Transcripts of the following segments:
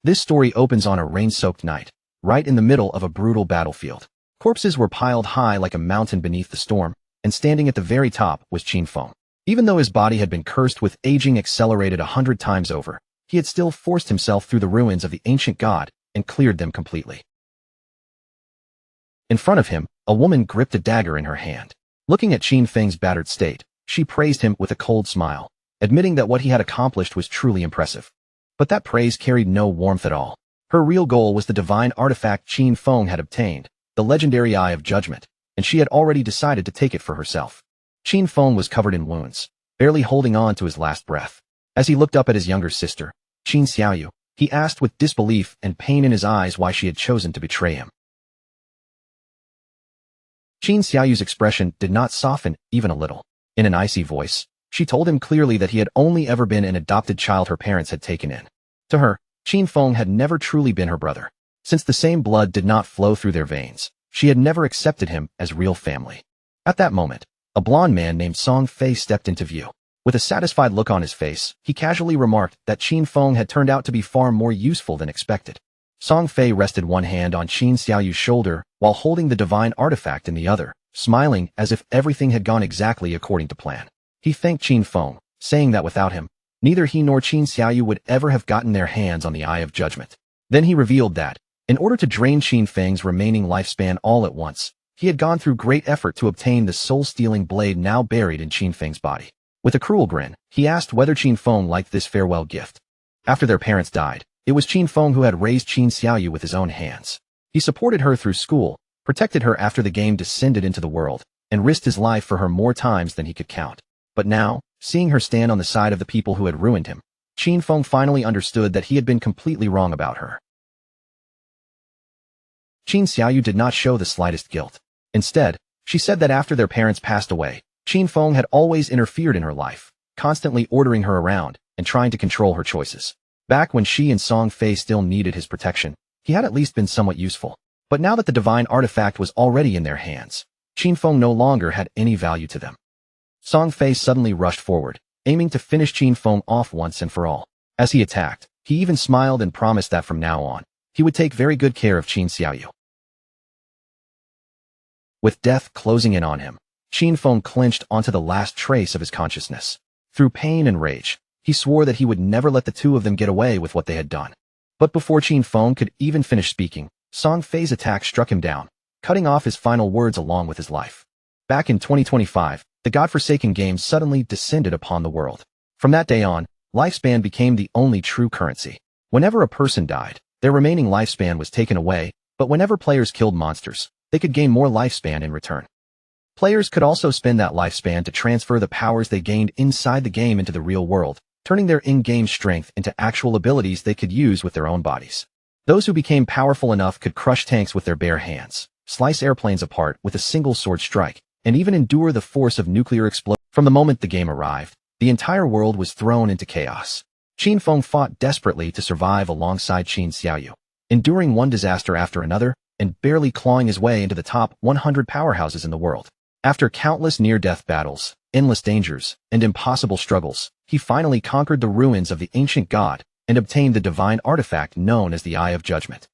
This story opens on a rain-soaked night, right in the middle of a brutal battlefield. Corpses were piled high like a mountain beneath the storm, and standing at the very top was Qin Feng. Even though his body had been cursed with aging accelerated 100 times over, he had still forced himself through the ruins of the ancient god and cleared them completely. In front of him, a woman gripped a dagger in her hand. Looking at Qin Feng's battered state, she praised him with a cold smile, admitting that what he had accomplished was truly impressive. But that praise carried no warmth at all. Her real goal was the divine artifact Qin Feng had obtained, the legendary Eye of Judgment, and she had already decided to take it for herself. Qin Feng was covered in wounds, barely holding on to his last breath. As he looked up at his younger sister, Qin Xiaoyu, he asked with disbelief and pain in his eyes why she had chosen to betray him. Qin Xiaoyu's expression did not soften even a little. In an icy voice, she told him clearly that he had only ever been an adopted child her parents had taken in. To her, Qin Feng had never truly been her brother. Since the same blood did not flow through their veins, she had never accepted him as real family. At that moment, a blond man named Song Fei stepped into view. With a satisfied look on his face, he casually remarked that Qin Feng had turned out to be far more useful than expected. Song Fei rested one hand on Qin Xiaoyu's shoulder while holding the divine artifact in the other, smiling as if everything had gone exactly according to plan. He thanked Qin Feng, saying that without him, neither he nor Qin Xiaoyu would ever have gotten their hands on the Eye of Judgment. Then he revealed that, in order to drain Qin Feng's remaining lifespan all at once, he had gone through great effort to obtain the soul-stealing blade now buried in Qin Feng's body. With a cruel grin, he asked whether Qin Feng liked this farewell gift. After their parents died, it was Qin Feng who had raised Qin Xiaoyu with his own hands. He supported her through school, protected her after the game descended into the world, and risked his life for her more times than he could count. But now, seeing her stand on the side of the people who had ruined him, Qin Feng finally understood that he had been completely wrong about her. Qin Xiaoyu did not show the slightest guilt. Instead, she said that after their parents passed away, Qin Feng had always interfered in her life, constantly ordering her around and trying to control her choices. Back when she and Song Fei still needed his protection, he had at least been somewhat useful. But now that the divine artifact was already in their hands, Qin Feng no longer had any value to them. Song Fei suddenly rushed forward, aiming to finish Qin Feng off once and for all. As he attacked, he even smiled and promised that from now on, he would take very good care of Qin Xiaoyu. With death closing in on him, Qin Feng clinched onto the last trace of his consciousness. Through pain and rage, he swore that he would never let the two of them get away with what they had done. But before Qin Feng could even finish speaking, Song Fei's attack struck him down, cutting off his final words along with his life. Back in 2025, the godforsaken game suddenly descended upon the world. From that day on, lifespan became the only true currency. Whenever a person died, their remaining lifespan was taken away, but whenever players killed monsters, they could gain more lifespan in return. Players could also spend that lifespan to transfer the powers they gained inside the game into the real world, turning their in-game strength into actual abilities they could use with their own bodies. Those who became powerful enough could crush tanks with their bare hands, slice airplanes apart with a single sword strike, and even endure the force of nuclear explosion. From the moment the game arrived, the entire world was thrown into chaos. Qin Feng fought desperately to survive alongside Qin Xiaoyu, enduring one disaster after another, and barely clawing his way into the top 100 powerhouses in the world. After countless near-death battles, endless dangers, and impossible struggles, he finally conquered the ruins of the ancient god and obtained the divine artifact known as the Eye of Judgment.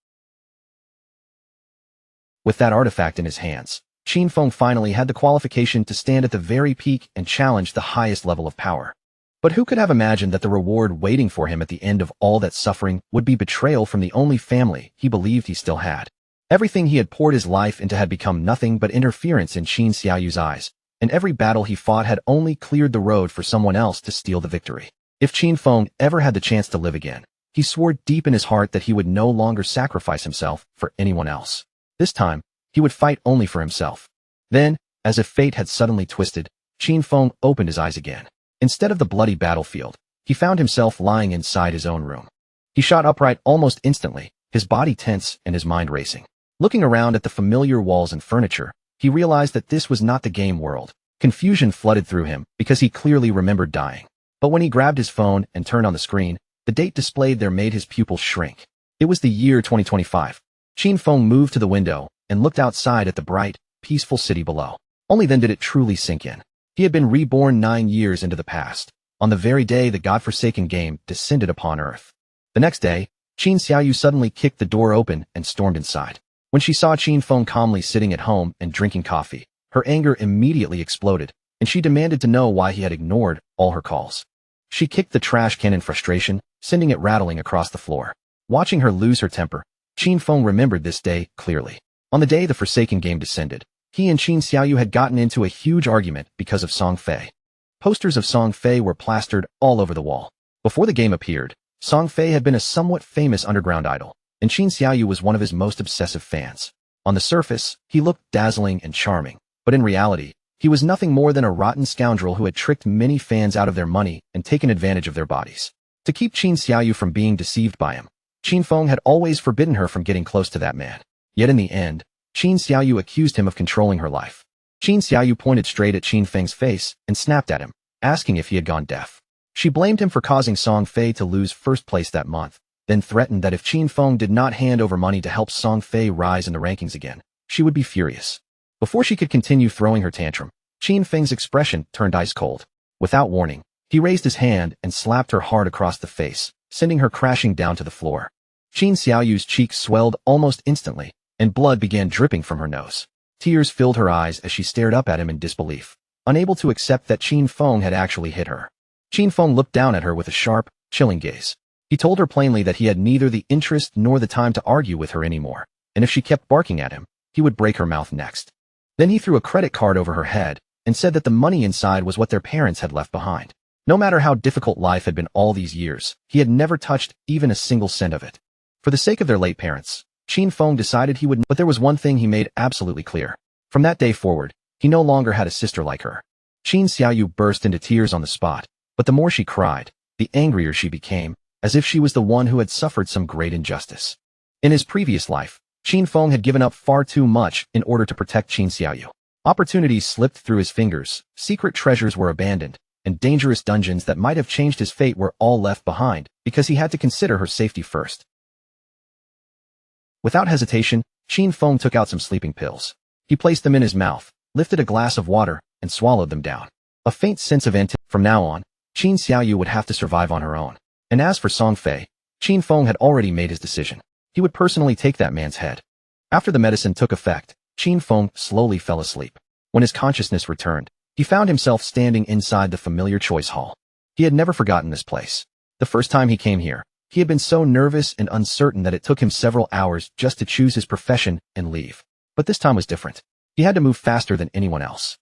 With that artifact in his hands, Qin Feng finally had the qualification to stand at the very peak and challenge the highest level of power. But who could have imagined that the reward waiting for him at the end of all that suffering would be betrayal from the only family he believed he still had? Everything he had poured his life into had become nothing but interference in Qin Xiaoyu's eyes, and every battle he fought had only cleared the road for someone else to steal the victory. If Qin Feng ever had the chance to live again, he swore deep in his heart that he would no longer sacrifice himself for anyone else. This time, he would fight only for himself. Then, as if fate had suddenly twisted, Qin Feng opened his eyes again. Instead of the bloody battlefield, he found himself lying inside his own room. He shot upright almost instantly, his body tense and his mind racing. Looking around at the familiar walls and furniture, he realized that this was not the game world. Confusion flooded through him because he clearly remembered dying. But when he grabbed his phone and turned on the screen, the date displayed there made his pupils shrink. It was the year 2025. Qin Feng moved to the window and looked outside at the bright, peaceful city below. Only then did it truly sink in. He had been reborn 9 years into the past, on the very day the godforsaken game descended upon Earth. The next day, Qin Xiaoyu suddenly kicked the door open and stormed inside. When she saw Qin Feng calmly sitting at home and drinking coffee, her anger immediately exploded, and she demanded to know why he had ignored all her calls. She kicked the trash can in frustration, sending it rattling across the floor. Watching her lose her temper, Qin Feng remembered this day clearly. On the day the Forsaken game descended, he and Qin Xiaoyu had gotten into a huge argument because of Song Fei. Posters of Song Fei were plastered all over the wall. Before the game appeared, Song Fei had been a somewhat famous underground idol, and Qin Xiaoyu was one of his most obsessive fans. On the surface, he looked dazzling and charming, but in reality, he was nothing more than a rotten scoundrel who had tricked many fans out of their money and taken advantage of their bodies. To keep Qin Xiaoyu from being deceived by him, Qin Feng had always forbidden her from getting close to that man. Yet in the end, Qin Xiaoyu accused him of controlling her life. Qin Xiaoyu pointed straight at Qin Feng's face and snapped at him, asking if he had gone deaf. She blamed him for causing Song Fei to lose first place that month, then threatened that if Qin Feng did not hand over money to help Song Fei rise in the rankings again, she would be furious. Before she could continue throwing her tantrum, Qin Feng's expression turned ice cold. Without warning, he raised his hand and slapped her hard across the face, sending her crashing down to the floor. Qin Xiaoyu's cheeks swelled almost instantly, and blood began dripping from her nose. Tears filled her eyes as she stared up at him in disbelief, unable to accept that Qin Feng had actually hit her. Qin Feng looked down at her with a sharp, chilling gaze. He told her plainly that he had neither the interest nor the time to argue with her anymore, and if she kept barking at him, he would break her mouth next. Then he threw a credit card over her head and said that the money inside was what their parents had left behind. No matter how difficult life had been all these years, he had never touched even a single cent of it. For the sake of their late parents, Qin Feng decided he would, but there was one thing he made absolutely clear. From that day forward, he no longer had a sister like her. Qin Xiaoyu burst into tears on the spot, but the more she cried, the angrier she became, as if she was the one who had suffered some great injustice. In his previous life, Qin Feng had given up far too much in order to protect Qin Xiaoyu. Opportunities slipped through his fingers, secret treasures were abandoned, and dangerous dungeons that might have changed his fate were all left behind because he had to consider her safety first. Without hesitation, Qin Feng took out some sleeping pills. He placed them in his mouth, lifted a glass of water, and swallowed them down. A faint sense of anticipation. From now on, Qin Xiaoyu would have to survive on her own. And as for Song Fei, Qin Feng had already made his decision. He would personally take that man's head. After the medicine took effect, Qin Feng slowly fell asleep. When his consciousness returned, he found himself standing inside the familiar choice hall. He had never forgotten this place. The first time he came here, he had been so nervous and uncertain that it took him several hours just to choose his profession and leave. But this time was different. He had to move faster than anyone else.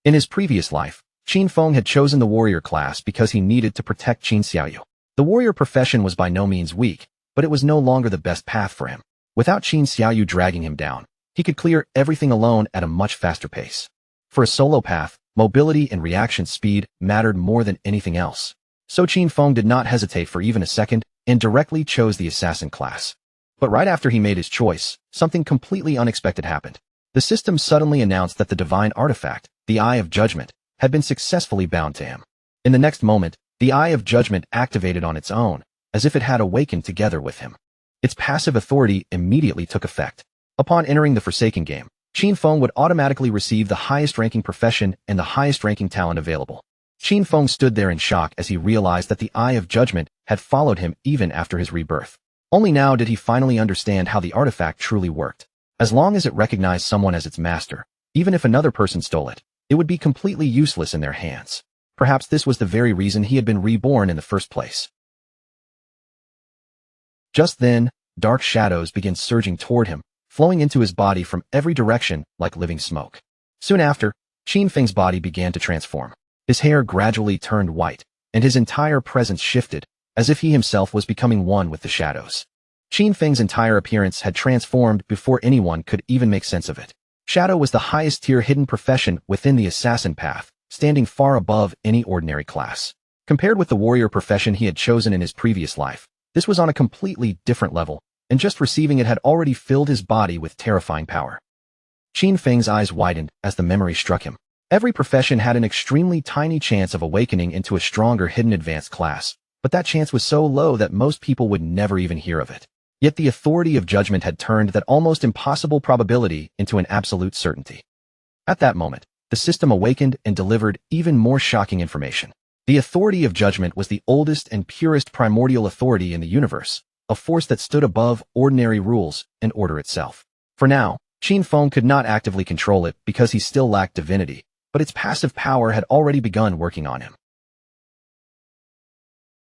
In his previous life, Qin Feng had chosen the warrior class because he needed to protect Qin Xiaoyu. The warrior profession was by no means weak, but it was no longer the best path for him. Without Qin Xiaoyu dragging him down, he could clear everything alone at a much faster pace. For a solo path, mobility and reaction speed mattered more than anything else. So Qin Feng did not hesitate for even a second and directly chose the assassin class. But right after he made his choice, something completely unexpected happened. The system suddenly announced that the divine artifact, the Eye of Judgment, had been successfully bound to him. In the next moment, the Eye of Judgment activated on its own, as if it had awakened together with him. Its passive authority immediately took effect. Upon entering the Forsaken game, Qin Feng would automatically receive the highest-ranking profession and the highest-ranking talent available. Qin Feng stood there in shock as he realized that the Eye of Judgment had followed him even after his rebirth. Only now did he finally understand how the artifact truly worked. As long as it recognized someone as its master, even if another person stole it, it would be completely useless in their hands. Perhaps this was the very reason he had been reborn in the first place. Just then, dark shadows began surging toward him, flowing into his body from every direction like living smoke. Soon after, Qin Feng's body began to transform. His hair gradually turned white, and his entire presence shifted, as if he himself was becoming one with the shadows. Qin Feng's entire appearance had transformed before anyone could even make sense of it. Shadow was the highest-tier hidden profession within the assassin path, standing far above any ordinary class. Compared with the warrior profession he had chosen in his previous life, this was on a completely different level, and just receiving it had already filled his body with terrifying power. Qin Feng's eyes widened as the memory struck him. Every profession had an extremely tiny chance of awakening into a stronger hidden advanced class, but that chance was so low that most people would never even hear of it. Yet the authority of judgment had turned that almost impossible probability into an absolute certainty. At that moment, the system awakened and delivered even more shocking information. The authority of judgment was the oldest and purest primordial authority in the universe, a force that stood above ordinary rules and order itself. For now, Qin Feng could not actively control it because he still lacked divinity, but its passive power had already begun working on him.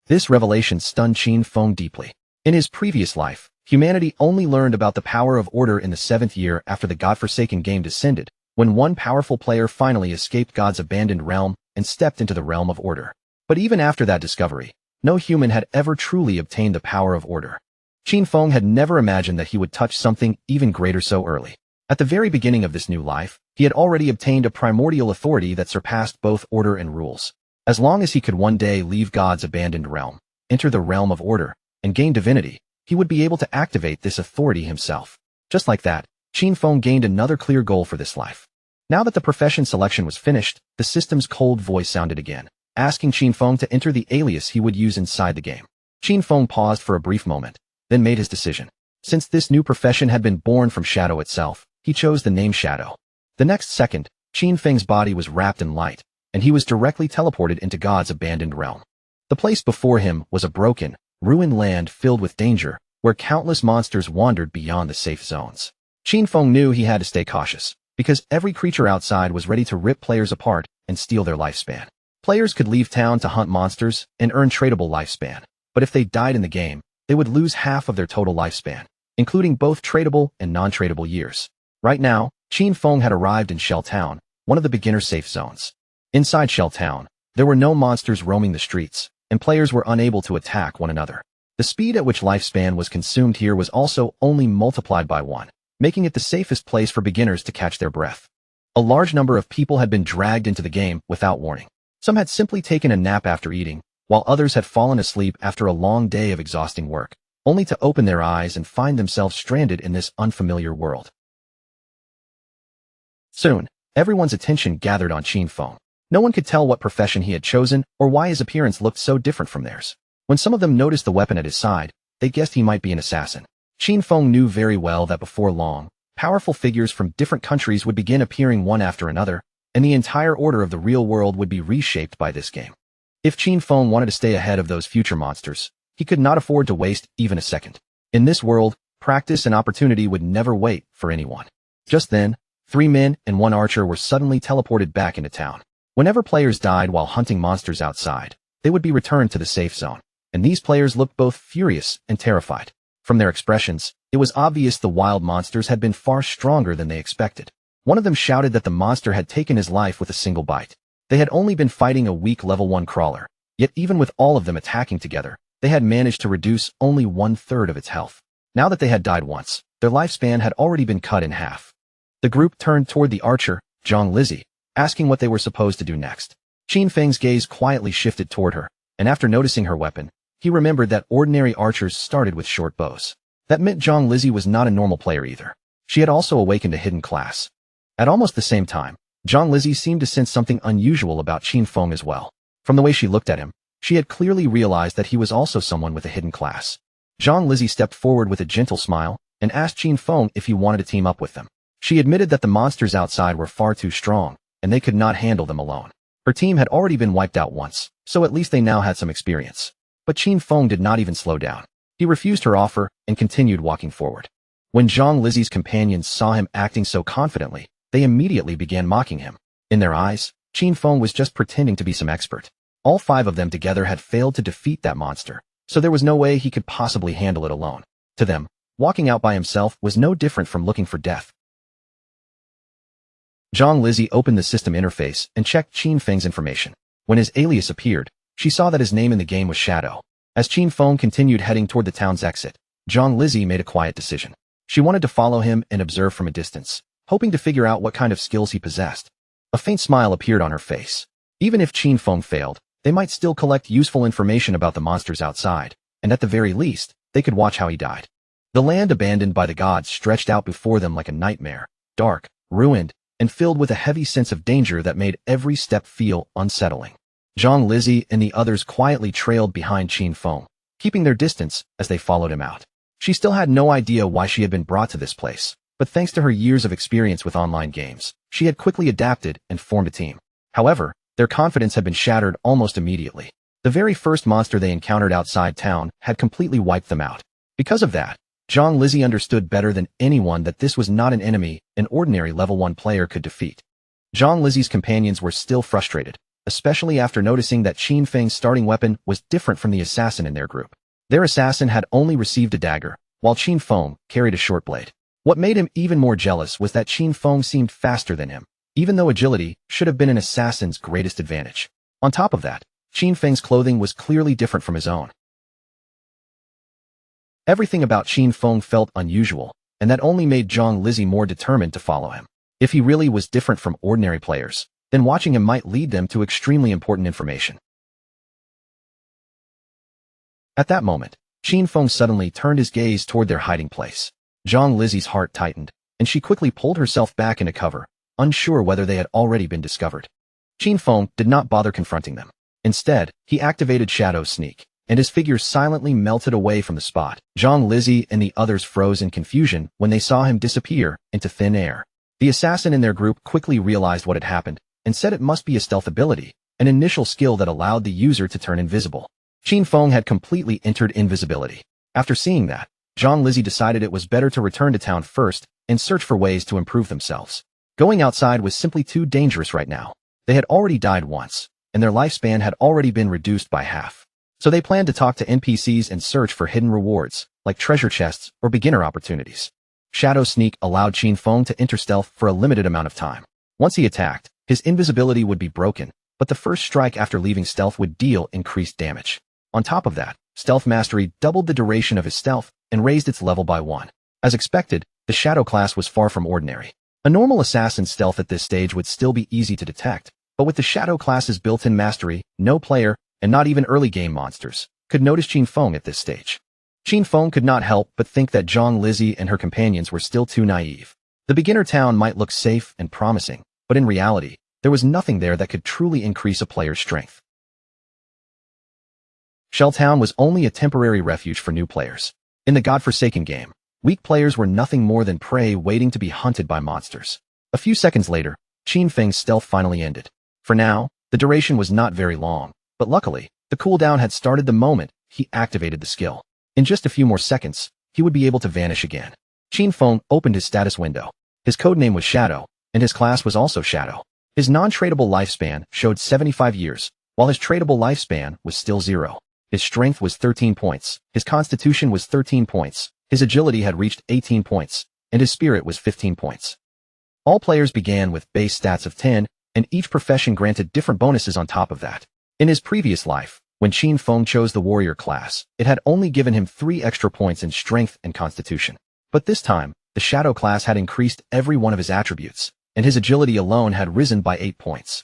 This revelation stunned Qin Feng deeply. In his previous life, humanity only learned about the power of order in the 7th year after the godforsaken game descended, when one powerful player finally escaped God's abandoned realm and stepped into the realm of order. But even after that discovery, no human had ever truly obtained the power of order. Qin Feng had never imagined that he would touch something even greater so early. At the very beginning of this new life, he had already obtained a primordial authority that surpassed both order and rules. As long as he could one day leave God's abandoned realm, enter the realm of order, and gain divinity, he would be able to activate this authority himself. Just like that, Qin Feng gained another clear goal for this life. Now that the profession selection was finished, the system's cold voice sounded again, asking Qin Feng to enter the alias he would use inside the game. Qin Feng paused for a brief moment, then made his decision. Since this new profession had been born from Shadow itself, he chose the name Shadow. The next second, Qin Feng's body was wrapped in light, and he was directly teleported into God's abandoned realm. The place before him was a broken, ruined land filled with danger, where countless monsters wandered beyond the safe zones. Qin Feng knew he had to stay cautious, because every creature outside was ready to rip players apart and steal their lifespan. Players could leave town to hunt monsters and earn tradable lifespan, but if they died in the game, they would lose half of their total lifespan, including both tradable and non-tradable years. Right now, Qin Feng had arrived in Shell Town, one of the beginner safe zones. Inside Shell Town, there were no monsters roaming the streets, and players were unable to attack one another. The speed at which lifespan was consumed here was also only multiplied by 1, making it the safest place for beginners to catch their breath. A large number of people had been dragged into the game without warning. Some had simply taken a nap after eating, while others had fallen asleep after a long day of exhausting work, only to open their eyes and find themselves stranded in this unfamiliar world. Soon, everyone's attention gathered on Qin Feng. No one could tell what profession he had chosen or why his appearance looked so different from theirs. When some of them noticed the weapon at his side, they guessed he might be an assassin. Qin Feng knew very well that before long, powerful figures from different countries would begin appearing one after another, and the entire order of the real world would be reshaped by this game. If Qin Feng wanted to stay ahead of those future monsters, he could not afford to waste even a second. In this world, practice and opportunity would never wait for anyone. Just then, 3 men and 1 archer were suddenly teleported back into town. Whenever players died while hunting monsters outside, they would be returned to the safe zone, and these players looked both furious and terrified. From their expressions, it was obvious the wild monsters had been far stronger than they expected. One of them shouted that the monster had taken his life with a single bite. They had only been fighting a weak level 1 crawler, yet even with all of them attacking together, they had managed to reduce only 1/3 of its health. Now that they had died once, their lifespan had already been cut in half. The group turned toward the archer, Zhang Lizzie, asking what they were supposed to do next. Qin Feng's gaze quietly shifted toward her, and after noticing her weapon, he remembered that ordinary archers started with short bows. That meant Zhang Lizzie was not a normal player either. She had also awakened a hidden class. At almost the same time, Zhang Lizzie seemed to sense something unusual about Qin Feng as well. From the way she looked at him, she had clearly realized that he was also someone with a hidden class. Zhang Lizzie stepped forward with a gentle smile and asked Qin Feng if he wanted to team up with them. She admitted that the monsters outside were far too strong, and they could not handle them alone. Her team had already been wiped out once, so at least they now had some experience. But Qin Feng did not even slow down. He refused her offer and continued walking forward. When Zhang Lizzie's companions saw him acting so confidently, they immediately began mocking him. In their eyes, Qin Feng was just pretending to be some expert. All 5 of them together had failed to defeat that monster, so there was no way he could possibly handle it alone. To them, walking out by himself was no different from looking for death. Zhang Lizzie opened the system interface and checked Qin Feng's information. When his alias appeared, she saw that his name in the game was Shadow. As Qin Feng continued heading toward the town's exit, Zhang Lizzie made a quiet decision. She wanted to follow him and observe from a distance, hoping to figure out what kind of skills he possessed. A faint smile appeared on her face. Even if Qin Feng failed, they might still collect useful information about the monsters outside, and at the very least, they could watch how he died. The land abandoned by the gods stretched out before them like a nightmare, dark, ruined, and filled with a heavy sense of danger that made every step feel unsettling. Zhang Lizzie and the others quietly trailed behind Qin Feng, keeping their distance as they followed him out. She still had no idea why she had been brought to this place, but thanks to her years of experience with online games, she had quickly adapted and formed a team. However, Their confidence had been shattered almost immediately. The very first monster they encountered outside town had completely wiped them out. Because of that, Zhang Lizzie understood better than anyone that this was not an enemy an ordinary level 1 player could defeat. Zhang Lizzie's companions were still frustrated, especially after noticing that Qin Feng's starting weapon was different from the assassin in their group. Their assassin had only received a dagger, while Qin Feng carried a short blade. What made him even more jealous was that Qin Feng seemed faster than him, even though agility should have been an assassin's greatest advantage. On top of that, Qin Feng's clothing was clearly different from his own. Everything about Qin Feng felt unusual, and that only made Zhang Lizzie more determined to follow him. If he really was different from ordinary players, then watching him might lead them to extremely important information. At that moment, Qin Feng suddenly turned his gaze toward their hiding place. Zhang Lizzie's heart tightened, and she quickly pulled herself back into cover, unsure whether they had already been discovered. Qin Feng did not bother confronting them. Instead, he activated Shadow Sneak, and his figure silently melted away from the spot. Zhang Lizzie and the others froze in confusion when they saw him disappear into thin air. The assassin in their group quickly realized what had happened, and said it must be a stealth ability, an initial skill that allowed the user to turn invisible. Qin Feng had completely entered invisibility. After seeing that, Zhang Lizzie decided it was better to return to town first and search for ways to improve themselves. Going outside was simply too dangerous right now. They had already died once, and their lifespan had already been reduced by half. So they planned to talk to NPCs and search for hidden rewards, like treasure chests or beginner opportunities. Shadow Sneak allowed Qin Feng to enter stealth for a limited amount of time. Once he attacked, his invisibility would be broken, but the first strike after leaving stealth would deal increased damage. On top of that, Stealth Mastery doubled the duration of his stealth and raised its level by 1. As expected, the Shadow class was far from ordinary. A normal assassin's stealth at this stage would still be easy to detect, but with the Shadow class's built-in mastery, no player, and not even early game monsters, could notice Qin Feng at this stage. Qin Feng could not help but think that Zhang Lizzie and her companions were still too naive. The beginner town might look safe and promising, but in reality, there was nothing there that could truly increase a player's strength. Shell Town was only a temporary refuge for new players. In the godforsaken game, weak players were nothing more than prey waiting to be hunted by monsters. A few seconds later, Qin Feng's stealth finally ended. For now, the duration was not very long, but luckily, the cooldown had started the moment he activated the skill. In just a few more seconds, he would be able to vanish again. Qin Feng opened his status window. His codename was Shadow, and his class was also Shadow. His non-tradable lifespan showed 75 years, while his tradable lifespan was still 0. His strength was 13 points, his constitution was 13 points, his agility had reached 18 points, and his spirit was 15 points. All players began with base stats of 10, and each profession granted different bonuses on top of that. In his previous life, when Qin Feng chose the warrior class, it had only given him 3 extra points in strength and constitution. But this time, the Shadow class had increased every one of his attributes, and his agility alone had risen by 8 points.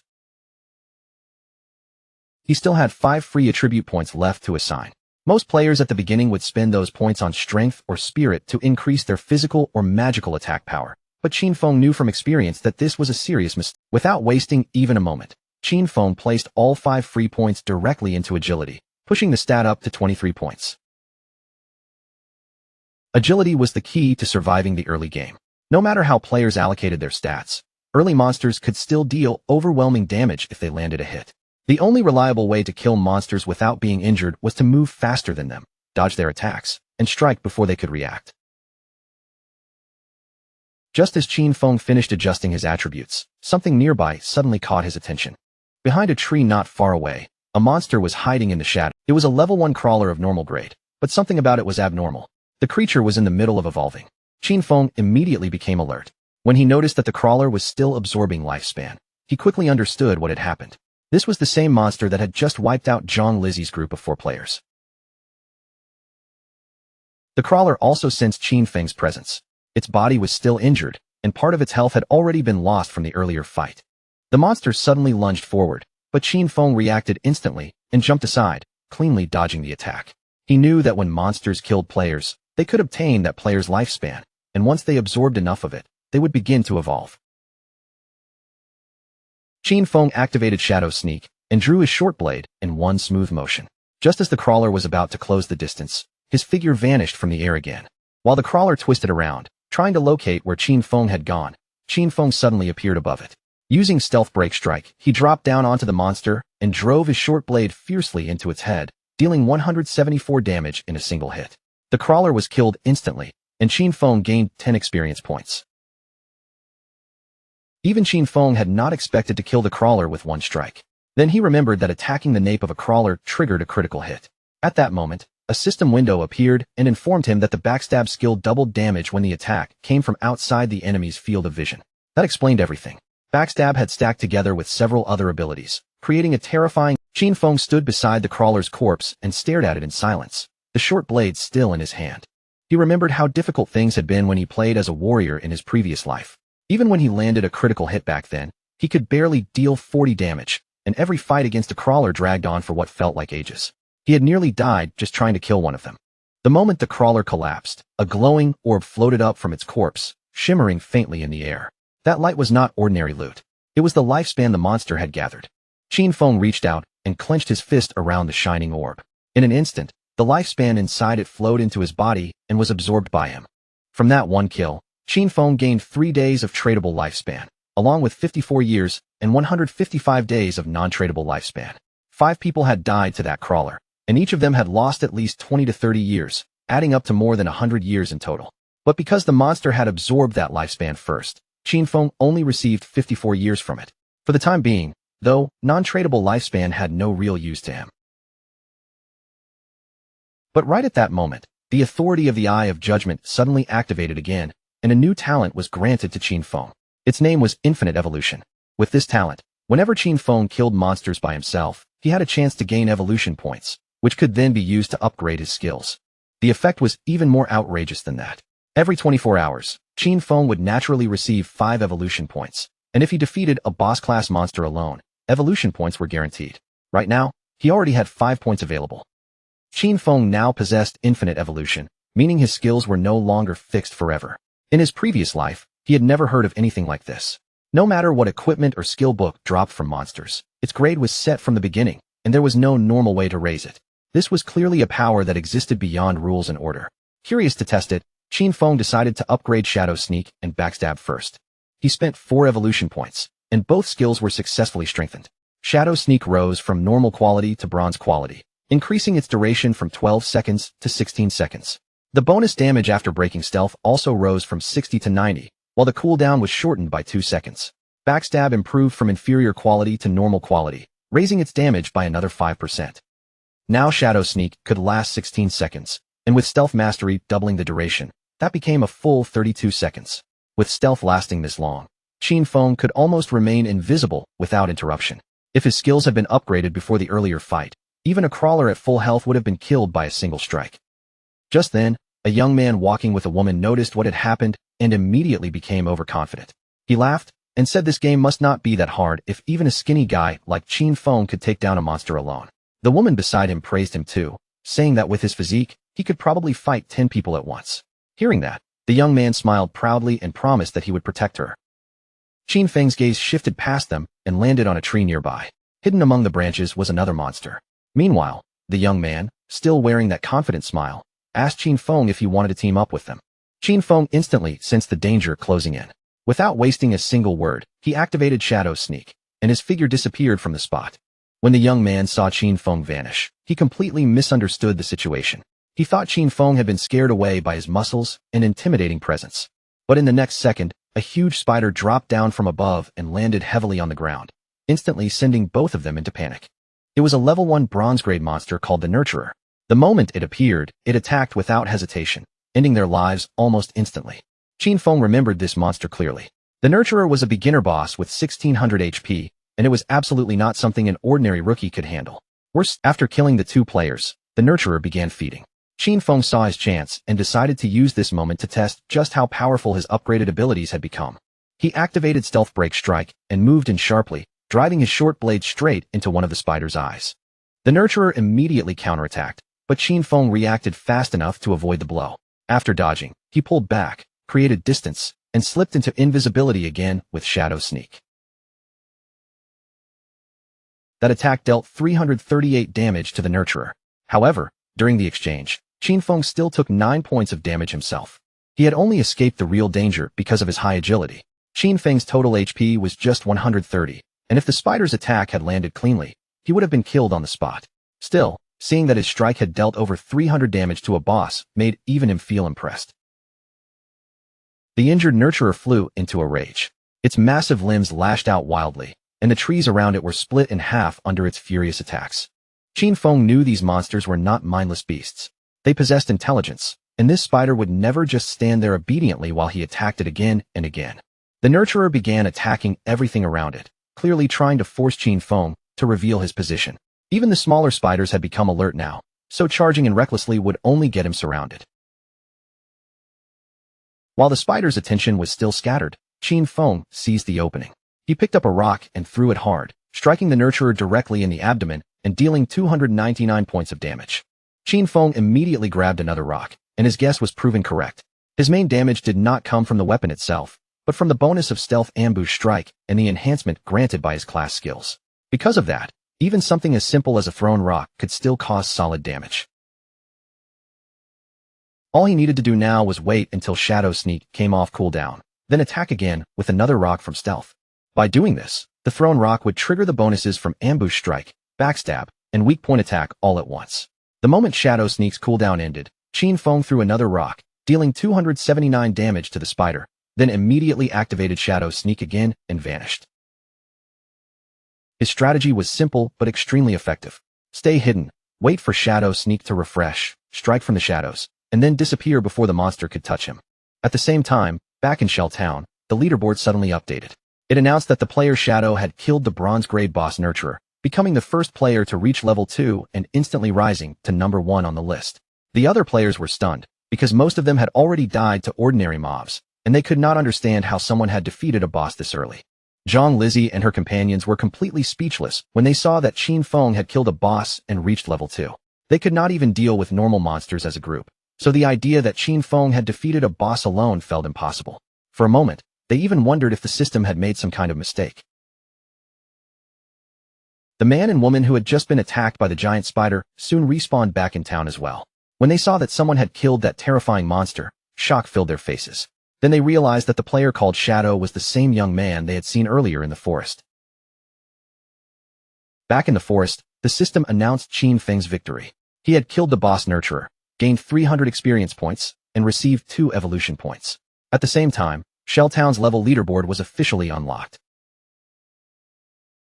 He still had 5 free attribute points left to assign. Most players at the beginning would spend those points on strength or spirit to increase their physical or magical attack power. But Qin Feng knew from experience that this was a serious mistake. Without wasting even a moment, Qin Feng placed all 5 free points directly into agility, pushing the stat up to 23 points. Agility was the key to surviving the early game. No matter how players allocated their stats, early monsters could still deal overwhelming damage if they landed a hit. The only reliable way to kill monsters without being injured was to move faster than them, dodge their attacks, and strike before they could react. Just as Qin Feng finished adjusting his attributes, something nearby suddenly caught his attention. Behind a tree not far away, a monster was hiding in the shadow. It was a level 1 crawler of normal grade, but something about it was abnormal. The creature was in the middle of evolving. Qin Feng immediately became alert. When he noticed that the crawler was still absorbing lifespan, he quickly understood what had happened. This was the same monster that had just wiped out Zhang Lizzie's group of 4 players. The crawler also sensed Qin Feng's presence. Its body was still injured, and part of its health had already been lost from the earlier fight. The monster suddenly lunged forward, but Qin Feng reacted instantly and jumped aside, cleanly dodging the attack. He knew that when monsters killed players, they could obtain that player's lifespan, and once they absorbed enough of it, they would begin to evolve. Qin Feng activated Shadow Sneak and drew his short blade in one smooth motion. Just as the crawler was about to close the distance, his figure vanished from the air again. While the crawler twisted around, trying to locate where Qin Feng had gone, Qin Feng suddenly appeared above it. Using Stealth Break Strike, he dropped down onto the monster and drove his short blade fiercely into its head, dealing 174 damage in a single hit. The crawler was killed instantly, and Qin Feng gained 10 experience points. Even Qin Feng had not expected to kill the crawler with one strike. Then he remembered that attacking the nape of a crawler triggered a critical hit. At that moment, a system window appeared and informed him that the backstab skill doubled damage when the attack came from outside the enemy's field of vision. That explained everything. Backstab had stacked together with several other abilities, creating a terrifying. Qin Feng stood beside the crawler's corpse and stared at it in silence, the short blade still in his hand. He remembered how difficult things had been when he played as a warrior in his previous life. Even when he landed a critical hit back then, he could barely deal 40 damage, and every fight against a crawler dragged on for what felt like ages. He had nearly died just trying to kill one of them. The moment the crawler collapsed, a glowing orb floated up from its corpse, shimmering faintly in the air. That light was not ordinary loot. It was the lifespan the monster had gathered. Qin Feng reached out and clenched his fist around the shining orb. In an instant, the lifespan inside it flowed into his body and was absorbed by him. From that one kill, Qin Feng gained 3 days of tradable lifespan, along with 54 years and 155 days of non-tradable lifespan. 5 people had died to that crawler, and each of them had lost at least 20 to 30 years, adding up to more than 100 years in total. But because the monster had absorbed that lifespan first, Qin Feng only received 54 years from it. For the time being, though, non-tradable lifespan had no real use to him. But right at that moment, the authority of the Eye of Judgment suddenly activated again, and a new talent was granted to Qin Feng. Its name was Infinite Evolution. With this talent, whenever Qin Feng killed monsters by himself, he had a chance to gain evolution points, which could then be used to upgrade his skills. The effect was even more outrageous than that. Every 24 hours, Qin Feng would naturally receive 5 evolution points, and if he defeated a boss-class monster alone, evolution points were guaranteed. Right now, he already had 5 points available. Qin Feng now possessed infinite evolution, meaning his skills were no longer fixed forever. In his previous life, he had never heard of anything like this. No matter what equipment or skill book dropped from monsters, its grade was set from the beginning, and there was no normal way to raise it. This was clearly a power that existed beyond rules and order. Curious to test it, Qin Feng decided to upgrade Shadow Sneak and Backstab first. He spent 4 evolution points, and both skills were successfully strengthened. Shadow Sneak rose from normal quality to bronze quality, increasing its duration from 12 seconds to 16 seconds. The bonus damage after breaking stealth also rose from 60 to 90, while the cooldown was shortened by 2 seconds. Backstab improved from inferior quality to normal quality, raising its damage by another 5%. Now Shadow Sneak could last 16 seconds, and with Stealth Mastery doubling the duration, that became a full 32 seconds. With stealth lasting this long, Qin Feng could almost remain invisible without interruption. If his skills had been upgraded before the earlier fight, even a crawler at full health would have been killed by a single strike. Just then, a young man walking with a woman noticed what had happened and immediately became overconfident. He laughed and said this game must not be that hard if even a skinny guy like Qin Feng could take down a monster alone. The woman beside him praised him too, saying that with his physique, he could probably fight 10 people at once. Hearing that, the young man smiled proudly and promised that he would protect her. Qin Feng's gaze shifted past them and landed on a tree nearby. Hidden among the branches was another monster. Meanwhile, the young man, still wearing that confident smile, asked Qin Feng if he wanted to team up with them. Qin Feng instantly sensed the danger closing in. Without wasting a single word, he activated Shadow Sneak, and his figure disappeared from the spot. When the young man saw Qin Feng vanish, he completely misunderstood the situation. He thought Qin Feng had been scared away by his muscles and intimidating presence. But in the next second, a huge spider dropped down from above and landed heavily on the ground, instantly sending both of them into panic. It was a level 1 bronze-grade monster called the Nurturer. The moment it appeared, it attacked without hesitation, ending their lives almost instantly. Qin Feng remembered this monster clearly. The Nurturer was a beginner boss with 1600 HP, and it was absolutely not something an ordinary rookie could handle. Worse, after killing the 2 players, the Nurturer began feeding. Qin Feng saw his chance and decided to use this moment to test just how powerful his upgraded abilities had become. He activated Stealth Break Strike and moved in sharply, driving his short blade straight into one of the spider's eyes. The Nurturer immediately counterattacked, but Qin Feng reacted fast enough to avoid the blow. After dodging, he pulled back, created distance, and slipped into invisibility again with Shadow Sneak. That attack dealt 338 damage to the Nurturer. However, during the exchange, Qin Feng still took 9 points of damage himself. He had only escaped the real danger because of his high agility. Qin Feng's total HP was just 130, and if the spider's attack had landed cleanly, he would have been killed on the spot. Still, seeing that his strike had dealt over 300 damage to a boss made even him feel impressed. The injured nurturer flew into a rage. Its massive limbs lashed out wildly, and the trees around it were split in half under its furious attacks. Qin Feng knew these monsters were not mindless beasts. They possessed intelligence, and this spider would never just stand there obediently while he attacked it again and again. The nurturer began attacking everything around it, clearly trying to force Qin Feng to reveal his position. Even the smaller spiders had become alert now, so charging in recklessly would only get him surrounded. While the spider's attention was still scattered, Qin Feng seized the opening. He picked up a rock and threw it hard, striking the nurturer directly in the abdomen and dealing 299 points of damage. Qin Feng immediately grabbed another rock, and his guess was proven correct. His main damage did not come from the weapon itself, but from the bonus of stealth ambush strike and the enhancement granted by his class skills. Because of that, even something as simple as a thrown rock could still cause solid damage. All he needed to do now was wait until Shadow Sneak came off cooldown, then attack again with another rock from stealth. By doing this, the thrown rock would trigger the bonuses from ambush strike, backstab, and weak point attack all at once. The moment Shadow Sneak's cooldown ended, Qin Feng threw another rock, dealing 279 damage to the spider, then immediately activated Shadow Sneak again and vanished. His strategy was simple but extremely effective. Stay hidden, wait for Shadow Sneak to refresh, strike from the shadows, and then disappear before the monster could touch him. At the same time, back in Shell Town, the leaderboard suddenly updated. It announced that the player Shadow had killed the bronze-grade boss Nurturer, becoming the first player to reach level 2 and instantly rising to number 1 on the list. The other players were stunned, because most of them had already died to ordinary mobs, and they could not understand how someone had defeated a boss this early. Zhang Lizzie and her companions were completely speechless when they saw that Qin Feng had killed a boss and reached level 2. They could not even deal with normal monsters as a group, so the idea that Qin Feng had defeated a boss alone felt impossible. For a moment, they even wondered if the system had made some kind of mistake. The man and woman who had just been attacked by the giant spider soon respawned back in town as well. When they saw that someone had killed that terrifying monster, shock filled their faces. Then they realized that the player called Shadow was the same young man they had seen earlier in the forest. Back in the forest, the system announced Qin Feng's victory. He had killed the boss Nurturer, gained 300 experience points, and received 2 evolution points. At the same time, Shelltown's level leaderboard was officially unlocked.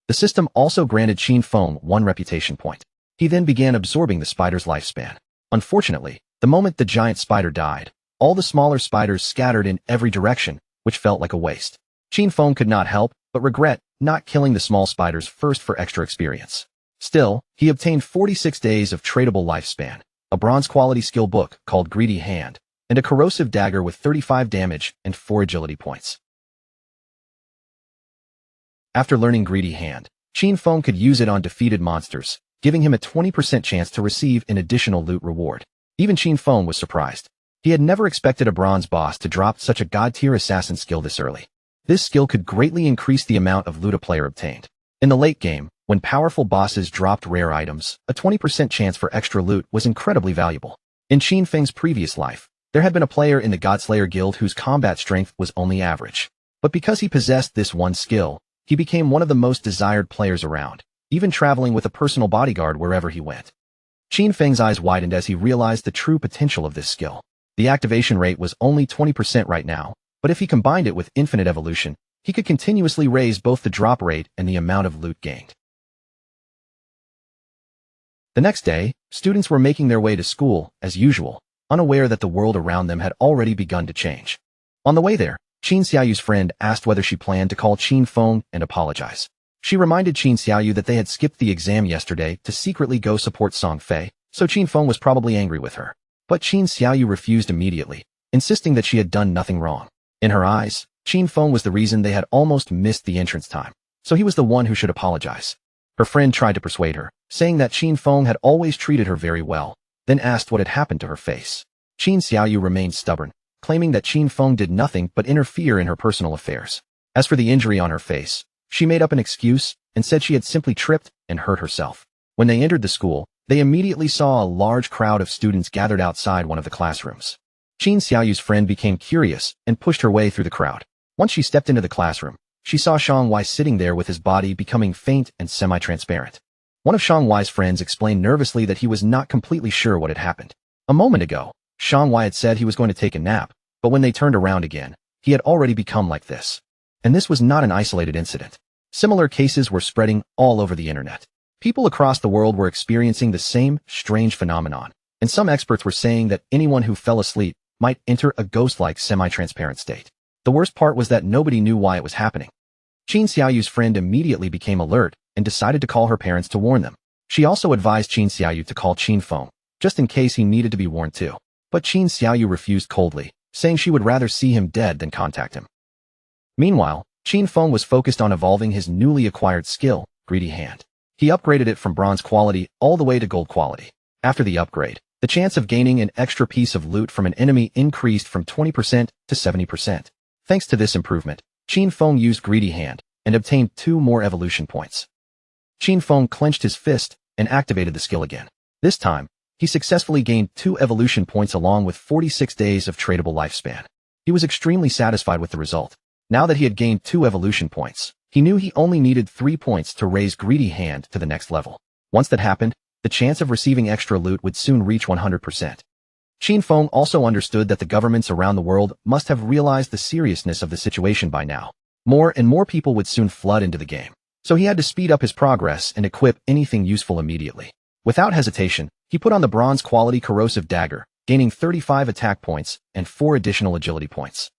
The system also granted Qin Feng 1 reputation point. He then began absorbing the spider's lifespan. Unfortunately, the moment the giant spider died, all the smaller spiders scattered in every direction, which felt like a waste. Qin Feng could not help but regret not killing the small spiders first for extra experience. Still, he obtained 46 days of tradable lifespan, a bronze-quality skill book called Greedy Hand, and a corrosive dagger with 35 damage and 4 agility points. After learning Greedy Hand, Qin Feng could use it on defeated monsters, giving him a 20% chance to receive an additional loot reward. Even Qin Feng was surprised. He had never expected a bronze boss to drop such a god-tier assassin skill this early. This skill could greatly increase the amount of loot a player obtained. In the late game, when powerful bosses dropped rare items, a 20% chance for extra loot was incredibly valuable. In Qin Feng's previous life, there had been a player in the Godslayer Guild whose combat strength was only average. But because he possessed this one skill, he became one of the most desired players around, even traveling with a personal bodyguard wherever he went. Qin Feng's eyes widened as he realized the true potential of this skill. The activation rate was only 20% right now, but if he combined it with infinite evolution, he could continuously raise both the drop rate and the amount of loot gained. The next day, students were making their way to school, as usual, unaware that the world around them had already begun to change. On the way there, Qin Xiaoyu's friend asked whether she planned to call Qin Feng and apologize. She reminded Qin Xiaoyu that they had skipped the exam yesterday to secretly go support Song Fei, so Qin Feng was probably angry with her. But Qin Xiaoyu refused immediately, insisting that she had done nothing wrong. In her eyes, Qin Feng was the reason they had almost missed the entrance time, so he was the one who should apologize. Her friend tried to persuade her, saying that Qin Feng had always treated her very well, then asked what had happened to her face. Qin Xiaoyu remained stubborn, claiming that Qin Feng did nothing but interfere in her personal affairs. As for the injury on her face, she made up an excuse and said she had simply tripped and hurt herself. When they entered the school, they immediately saw a large crowd of students gathered outside one of the classrooms. Qin Xiaoyu's friend became curious and pushed her way through the crowd. Once she stepped into the classroom, she saw Xiang Wei sitting there with his body becoming faint and semi-transparent. One of Xiang Wei's friends explained nervously that he was not completely sure what had happened. A moment ago, Xiang Wei had said he was going to take a nap, but when they turned around again, he had already become like this. And this was not an isolated incident. Similar cases were spreading all over the internet. People across the world were experiencing the same strange phenomenon, and some experts were saying that anyone who fell asleep might enter a ghost-like semi-transparent state. The worst part was that nobody knew why it was happening. Qin Xiaoyu's friend immediately became alert and decided to call her parents to warn them. She also advised Qin Xiaoyu to call Qin Feng, just in case he needed to be warned too. But Qin Xiaoyu refused coldly, saying she would rather see him dead than contact him. Meanwhile, Qin Feng was focused on evolving his newly acquired skill, Greedy Hand. He upgraded it from bronze quality all the way to gold quality. After the upgrade, the chance of gaining an extra piece of loot from an enemy increased from 20% to 70%. Thanks to this improvement, Qin Feng used Greedy Hand and obtained 2 more evolution points. Qin Feng clenched his fist and activated the skill again. This time, he successfully gained 2 evolution points along with 46 days of tradable lifespan. He was extremely satisfied with the result. Now that he had gained 2 evolution points, he knew he only needed 3 points to raise Greedy Hand to the next level. Once that happened, the chance of receiving extra loot would soon reach 100%. Qin Feng also understood that the governments around the world must have realized the seriousness of the situation by now. More and more people would soon flood into the game. So he had to speed up his progress and equip anything useful immediately. Without hesitation, he put on the bronze quality corrosive dagger, gaining 35 attack points and 4 additional agility points.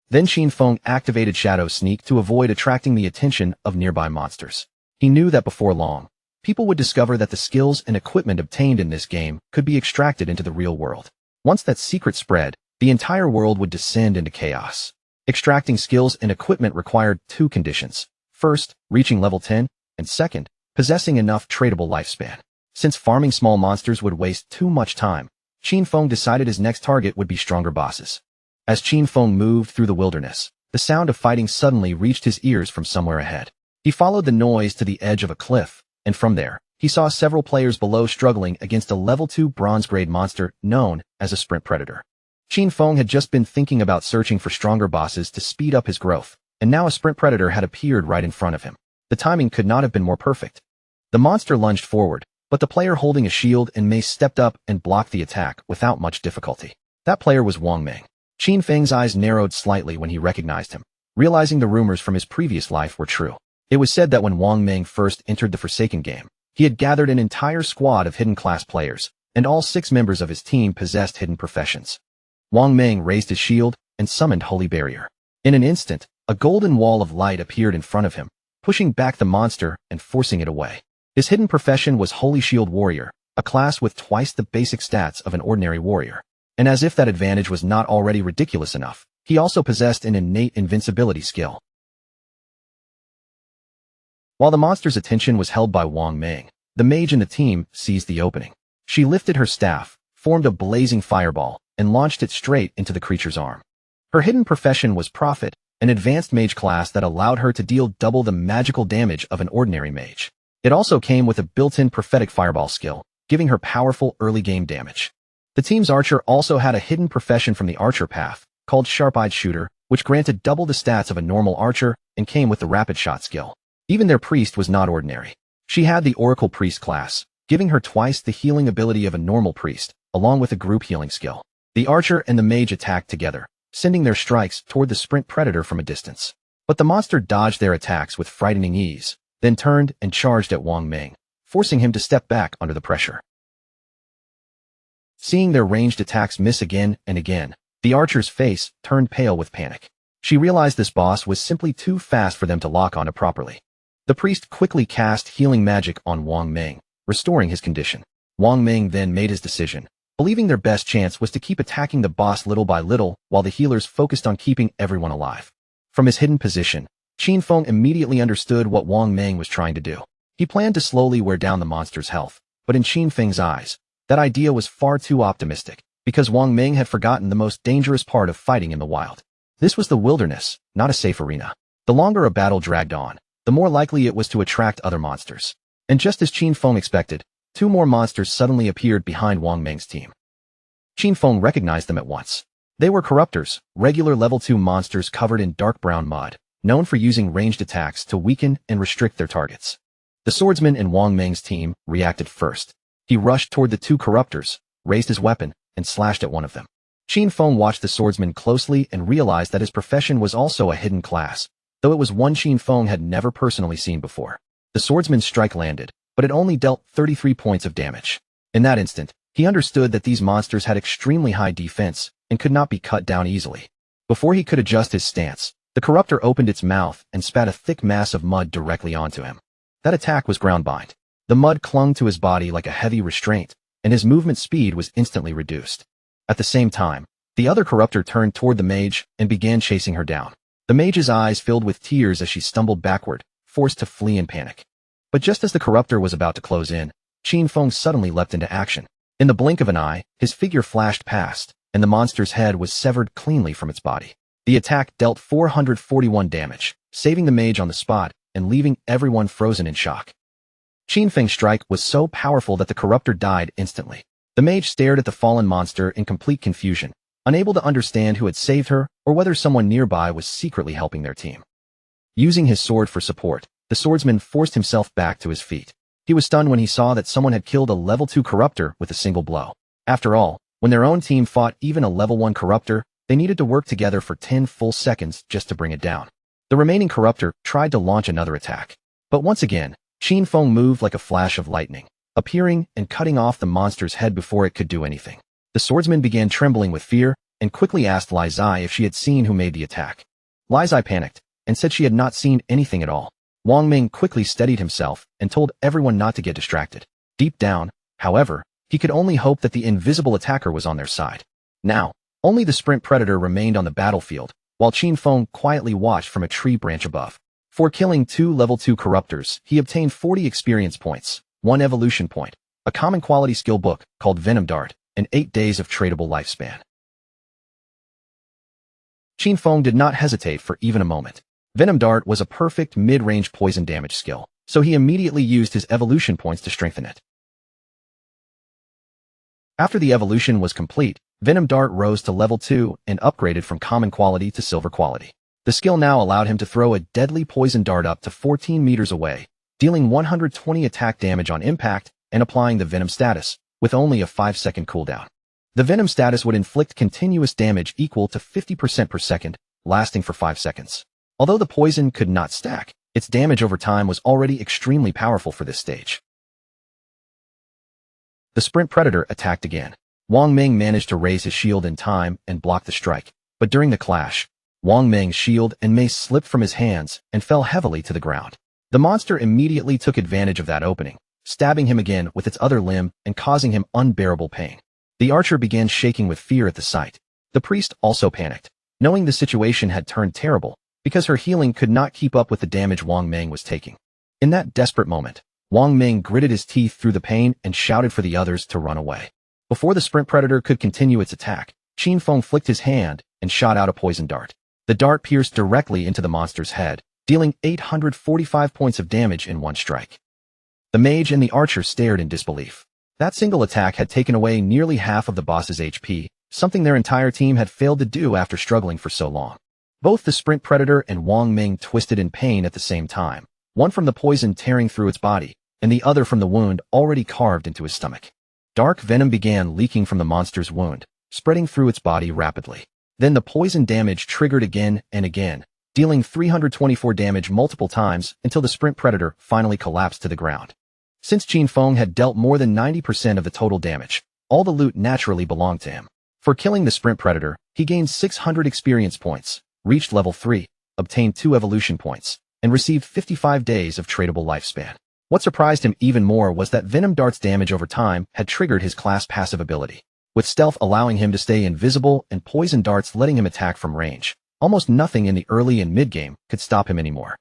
Then Qin Feng activated Shadow Sneak to avoid attracting the attention of nearby monsters. He knew that before long, people would discover that the skills and equipment obtained in this game could be extracted into the real world. Once that secret spread, the entire world would descend into chaos. Extracting skills and equipment required 2 conditions. First, reaching level 10, and second, possessing enough tradable lifespan. Since farming small monsters would waste too much time, Qin Feng decided his next target would be stronger bosses. As Qin Feng moved through the wilderness, the sound of fighting suddenly reached his ears from somewhere ahead. He followed the noise to the edge of a cliff, and from there, he saw several players below struggling against a level 2 bronze-grade monster known as a sprint predator. Qin Feng had just been thinking about searching for stronger bosses to speed up his growth, and now a sprint predator had appeared right in front of him. The timing could not have been more perfect. The monster lunged forward, but the player holding a shield and mace stepped up and blocked the attack without much difficulty. That player was Wang Ming. Qin Feng's eyes narrowed slightly when he recognized him, realizing the rumors from his previous life were true. It was said that when Wang Ming first entered the Forsaken game, he had gathered an entire squad of hidden class players, and all 6 members of his team possessed hidden professions. Wang Ming raised his shield and summoned Holy Barrier. In an instant, a golden wall of light appeared in front of him, pushing back the monster and forcing it away. His hidden profession was Holy Shield Warrior, a class with twice the basic stats of an ordinary warrior. And as if that advantage was not already ridiculous enough, he also possessed an innate invincibility skill. While the monster's attention was held by Wang Ming, the mage in the team seized the opening. She lifted her staff, formed a blazing fireball, and launched it straight into the creature's arm. Her hidden profession was Prophet, an advanced mage class that allowed her to deal double the magical damage of an ordinary mage. It also came with a built-in prophetic fireball skill, giving her powerful early game damage. The team's archer also had a hidden profession from the archer path, called Sharp-Eyed Shooter, which granted double the stats of a normal archer and came with the rapid shot skill. Even their priest was not ordinary. She had the Oracle Priest class, giving her twice the healing ability of a normal priest, along with a group healing skill. The archer and the mage attacked together, sending their strikes toward the sprint predator from a distance. But the monster dodged their attacks with frightening ease, then turned and charged at Wang Ming, forcing him to step back under the pressure. Seeing their ranged attacks miss again and again, the archer's face turned pale with panic. She realized this boss was simply too fast for them to lock onto properly. The priest quickly cast healing magic on Wang Ming, restoring his condition. Wang Ming then made his decision, believing their best chance was to keep attacking the boss little by little while the healers focused on keeping everyone alive. From his hidden position, Qin Feng immediately understood what Wang Ming was trying to do. He planned to slowly wear down the monster's health, but in Qin Feng's eyes, that idea was far too optimistic, because Wang Ming had forgotten the most dangerous part of fighting in the wild. This was the wilderness, not a safe arena. The longer a battle dragged on, the more likely it was to attract other monsters. And just as Qin Feng expected, 2 more monsters suddenly appeared behind Wang Ming's team. Qin Feng recognized them at once. They were corruptors, regular level 2 monsters covered in dark brown mud, known for using ranged attacks to weaken and restrict their targets. The swordsman in Wang Meng's team reacted first. He rushed toward the two corruptors, raised his weapon, and slashed at one of them. Qin Feng watched the swordsman closely and realized that his profession was also a hidden class, though it was one Qin Feng had never personally seen before. The swordsman's strike landed, but it only dealt 33 points of damage. In that instant, he understood that these monsters had extremely high defense and could not be cut down easily. Before he could adjust his stance, the corruptor opened its mouth and spat a thick mass of mud directly onto him. That attack was ground-bind. The mud clung to his body like a heavy restraint, and his movement speed was instantly reduced. At the same time, the other corruptor turned toward the mage and began chasing her down. The mage's eyes filled with tears as she stumbled backward, forced to flee in panic. But just as the corruptor was about to close in, Qin Feng suddenly leapt into action. In the blink of an eye, his figure flashed past, and the monster's head was severed cleanly from its body. The attack dealt 441 damage, saving the mage on the spot and leaving everyone frozen in shock. Qin Feng's strike was so powerful that the corruptor died instantly. The mage stared at the fallen monster in complete confusion, unable to understand who had saved her or whether someone nearby was secretly helping their team. Using his sword for support, the swordsman forced himself back to his feet. He was stunned when he saw that someone had killed a level 2 corruptor with a single blow. After all, when their own team fought even a level 1 corruptor, they needed to work together for 10 full seconds just to bring it down. The remaining corruptor tried to launch another attack. But once again, Qin Feng moved like a flash of lightning, appearing and cutting off the monster's head before it could do anything. The swordsman began trembling with fear and quickly asked Li Zai if she had seen who made the attack. Li Zai panicked and said she had not seen anything at all. Wang Ming quickly steadied himself and told everyone not to get distracted. Deep down, however, he could only hope that the invisible attacker was on their side. Now, only the sprint predator remained on the battlefield, while Qin Feng quietly watched from a tree branch above. For killing 2 level 2 corruptors, he obtained 40 experience points, 1 evolution point, a common quality skill book called Venom Dart, and 8 days of tradable lifespan. Qin Feng did not hesitate for even a moment. Venom Dart was a perfect mid-range poison damage skill, so he immediately used his evolution points to strengthen it. After the evolution was complete, Venom Dart rose to level 2 and upgraded from common quality to silver quality. The skill now allowed him to throw a deadly poison dart up to 14 meters away, dealing 120 attack damage on impact and applying the Venom status, with only a 5-second cooldown. The Venom status would inflict continuous damage equal to 50% per second, lasting for 5 seconds. Although the poison could not stack, its damage over time was already extremely powerful for this stage. The sprint predator attacked again. Wang Ming managed to raise his shield in time and block the strike, but during the clash, Wang Ming's shield and mace slipped from his hands and fell heavily to the ground. The monster immediately took advantage of that opening, stabbing him again with its other limb and causing him unbearable pain. The archer began shaking with fear at the sight. The priest also panicked, knowing the situation had turned terrible, because her healing could not keep up with the damage Wang Ming was taking. In that desperate moment, Wang Ming gritted his teeth through the pain and shouted for the others to run away. Before the sprint predator could continue its attack, Qin Feng flicked his hand and shot out a poison dart. The dart pierced directly into the monster's head, dealing 845 points of damage in one strike. The mage and the archer stared in disbelief. That single attack had taken away nearly half of the boss's HP, something their entire team had failed to do after struggling for so long. Both the sprint predator and Wang Ming twisted in pain at the same time, one from the poison tearing through its body, and the other from the wound already carved into his stomach. Dark venom began leaking from the monster's wound, spreading through its body rapidly. Then the poison damage triggered again and again, dealing 324 damage multiple times until the sprint predator finally collapsed to the ground. Since Qin Feng had dealt more than 90% of the total damage, all the loot naturally belonged to him. For killing the sprint predator, he gained 600 experience points, reached level 3, obtained 2 evolution points, and received 55 days of tradable lifespan. What surprised him even more was that Venom Dart's damage over time had triggered his class passive ability, with stealth allowing him to stay invisible and poison darts letting him attack from range. Almost nothing in the early and mid-game could stop him anymore.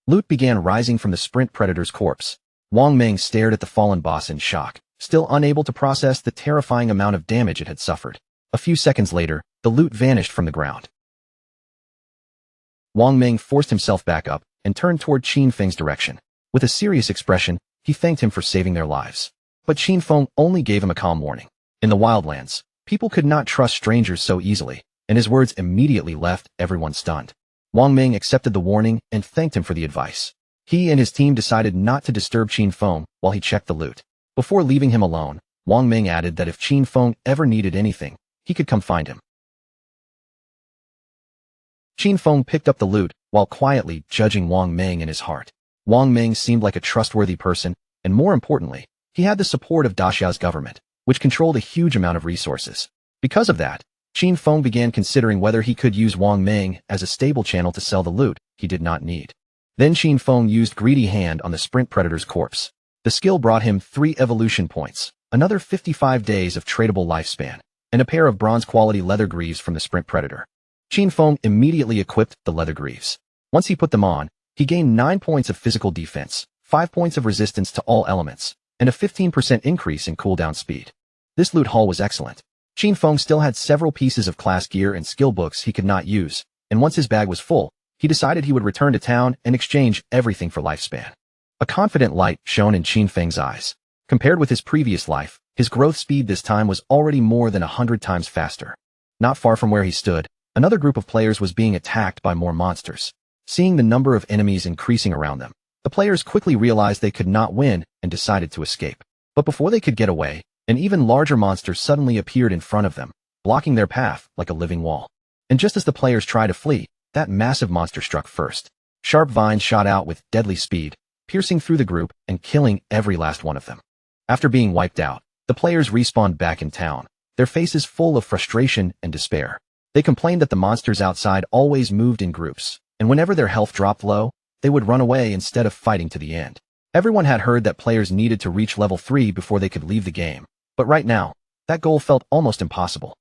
Loot began rising from the sprint predator's corpse. Wang Ming stared at the fallen boss in shock, still unable to process the terrifying amount of damage it had suffered. A few seconds later, the loot vanished from the ground. Wang Ming forced himself back up and turned toward Qin Feng's direction. With a serious expression, he thanked him for saving their lives. But Qin Feng only gave him a calm warning. In the wildlands, people could not trust strangers so easily, and his words immediately left everyone stunned. Wang Ming accepted the warning and thanked him for the advice. He and his team decided not to disturb Qin Feng while he checked the loot. Before leaving him alone, Wang Ming added that if Qin Feng ever needed anything, he could come find him. Qin Feng picked up the loot while quietly judging Wang Ming in his heart. Wang Ming seemed like a trustworthy person, and more importantly, he had the support of Daxia's government, which controlled a huge amount of resources. Because of that, Qin Feng began considering whether he could use Wang Ming as a stable channel to sell the loot he did not need. Then Qin Feng used Greedy Hand on the Sprint Predator's corpse. The skill brought him 3 evolution points, another 55 days of tradable lifespan, and a pair of bronze-quality leather greaves from the Sprint Predator. Qin Feng immediately equipped the leather greaves. Once he put them on, he gained 9 points of physical defense, 5 points of resistance to all elements, and a 15% increase in cooldown speed. This loot haul was excellent. Qin Feng still had several pieces of class gear and skill books he could not use, and once his bag was full, he decided he would return to town and exchange everything for lifespan. A confident light shone in Qin Feng's eyes. Compared with his previous life, his growth speed this time was already more than 100 times faster. Not far from where he stood, another group of players was being attacked by more monsters. Seeing the number of enemies increasing around them, the players quickly realized they could not win and decided to escape. But before they could get away, an even larger monster suddenly appeared in front of them, blocking their path like a living wall. And just as the players tried to flee, that massive monster struck first. Sharp vines shot out with deadly speed, piercing through the group and killing every last one of them. After being wiped out, the players respawned back in town, their faces full of frustration and despair. They complained that the monsters outside always moved in groups, and whenever their health dropped low, they would run away instead of fighting to the end. Everyone had heard that players needed to reach level 3 before they could leave the game, but right now, that goal felt almost impossible.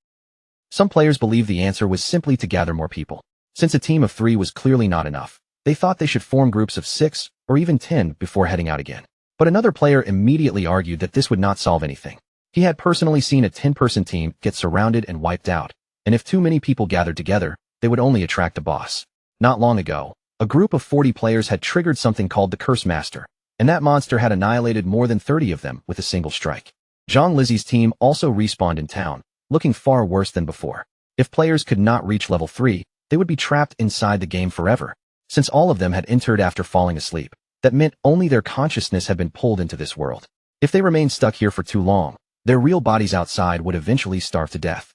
Some players believed the answer was simply to gather more people. Since a team of 3 was clearly not enough, they thought they should form groups of 6 or even 10 before heading out again. But another player immediately argued that this would not solve anything. He had personally seen a 10-person team get surrounded and wiped out, and if too many people gathered together, they would only attract a boss. Not long ago, a group of 40 players had triggered something called the Curse Master, and that monster had annihilated more than 30 of them with a single strike. Zhang Lizi's team also respawned in town, looking far worse than before. If players could not reach level 3, they would be trapped inside the game forever. Since all of them had entered after falling asleep, that meant only their consciousness had been pulled into this world. If they remained stuck here for too long, their real bodies outside would eventually starve to death.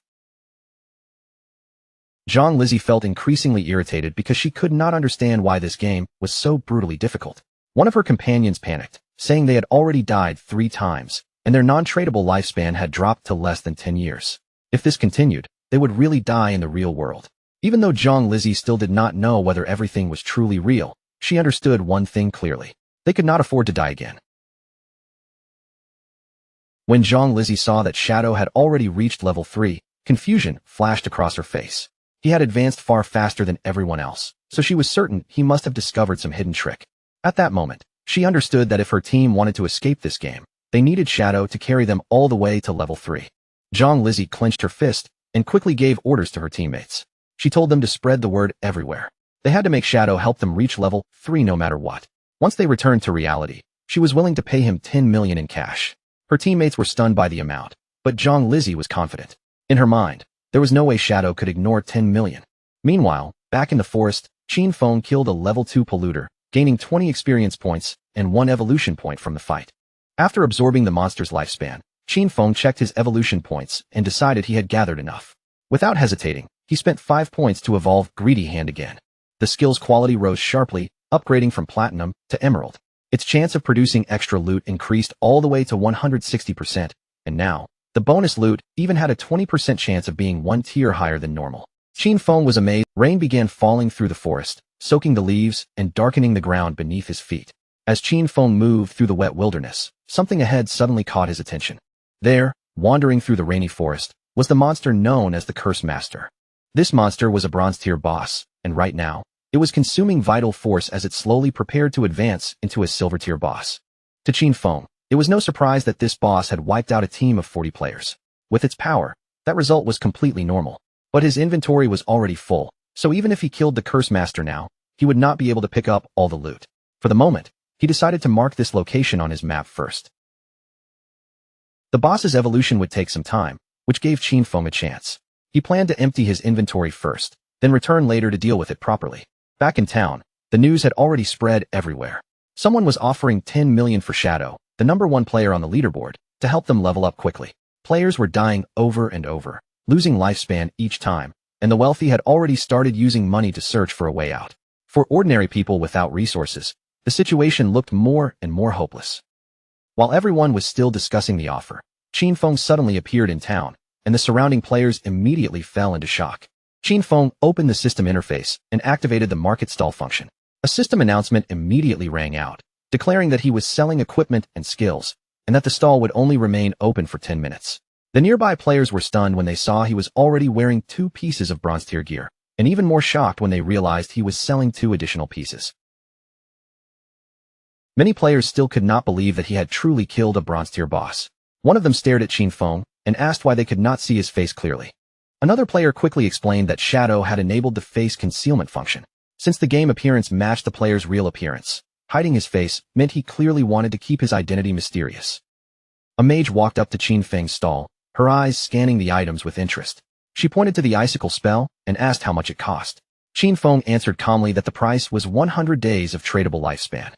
Zhang Lizi felt increasingly irritated because she could not understand why this game was so brutally difficult. One of her companions panicked, saying they had already died 3 times, and their non-tradable lifespan had dropped to less than 10 years. If this continued, they would really die in the real world. Even though Zhang Lizi still did not know whether everything was truly real, she understood one thing clearly. They could not afford to die again. When Zhang Lizi saw that Shadow had already reached level 3, confusion flashed across her face. He had advanced far faster than everyone else, so she was certain he must have discovered some hidden trick. At that moment, she understood that if her team wanted to escape this game, they needed Shadow to carry them all the way to level 3. Zhang Lizi clenched her fist and quickly gave orders to her teammates. She told them to spread the word everywhere. They had to make Shadow help them reach level 3 no matter what. Once they returned to reality, she was willing to pay him 10 million in cash. Her teammates were stunned by the amount, but Zhang Lizi was confident. In her mind, there was no way Shadow could ignore 10 million. Meanwhile, back in the forest, Qin Feng killed a level 2 polluter, gaining 20 experience points and 1 evolution point from the fight. After absorbing the monster's lifespan, Qin Feng checked his evolution points and decided he had gathered enough. Without hesitating, he spent 5 points to evolve Greedy Hand again. The skill's quality rose sharply, upgrading from Platinum to Emerald. Its chance of producing extra loot increased all the way to 160%, and now, the bonus loot even had a 20% chance of being 1 tier higher than normal. Qin Feng was amazed. Rain began falling through the forest, soaking the leaves and darkening the ground beneath his feet. As Qin Feng moved through the wet wilderness, something ahead suddenly caught his attention. There, wandering through the rainy forest, was the monster known as the Curse Master. This monster was a bronze tier boss, and right now, it was consuming vital force as it slowly prepared to advance into a silver tier boss. To Qin Feng, it was no surprise that this boss had wiped out a team of 40 players. With its power, that result was completely normal. But his inventory was already full, so even if he killed the Curse Master now, he would not be able to pick up all the loot. For the moment, he decided to mark this location on his map first. The boss's evolution would take some time, which gave Qin Feng a chance. He planned to empty his inventory first, then return later to deal with it properly. Back in town, the news had already spread everywhere. Someone was offering 10 million for Shadow, the #1 player on the leaderboard, to help them level up quickly. Players were dying over and over, losing lifespan each time, and the wealthy had already started using money to search for a way out. For ordinary people without resources, the situation looked more and more hopeless. While everyone was still discussing the offer, Qin Feng suddenly appeared in town, and the surrounding players immediately fell into shock. Qin Feng opened the system interface and activated the market stall function. A system announcement immediately rang out, declaring that he was selling equipment and skills, and that the stall would only remain open for 10 minutes. The nearby players were stunned when they saw he was already wearing 2 pieces of bronze tier gear, and even more shocked when they realized he was selling 2 additional pieces. Many players still could not believe that he had truly killed a bronze tier boss. One of them stared at Qin Feng and asked why they could not see his face clearly. Another player quickly explained that Shadow had enabled the face concealment function. Since the game appearance matched the player's real appearance, hiding his face meant he clearly wanted to keep his identity mysterious. A mage walked up to Qin Feng's stall, her eyes scanning the items with interest. She pointed to the icicle spell and asked how much it cost. Qin Feng answered calmly that the price was 100 days of tradable lifespan.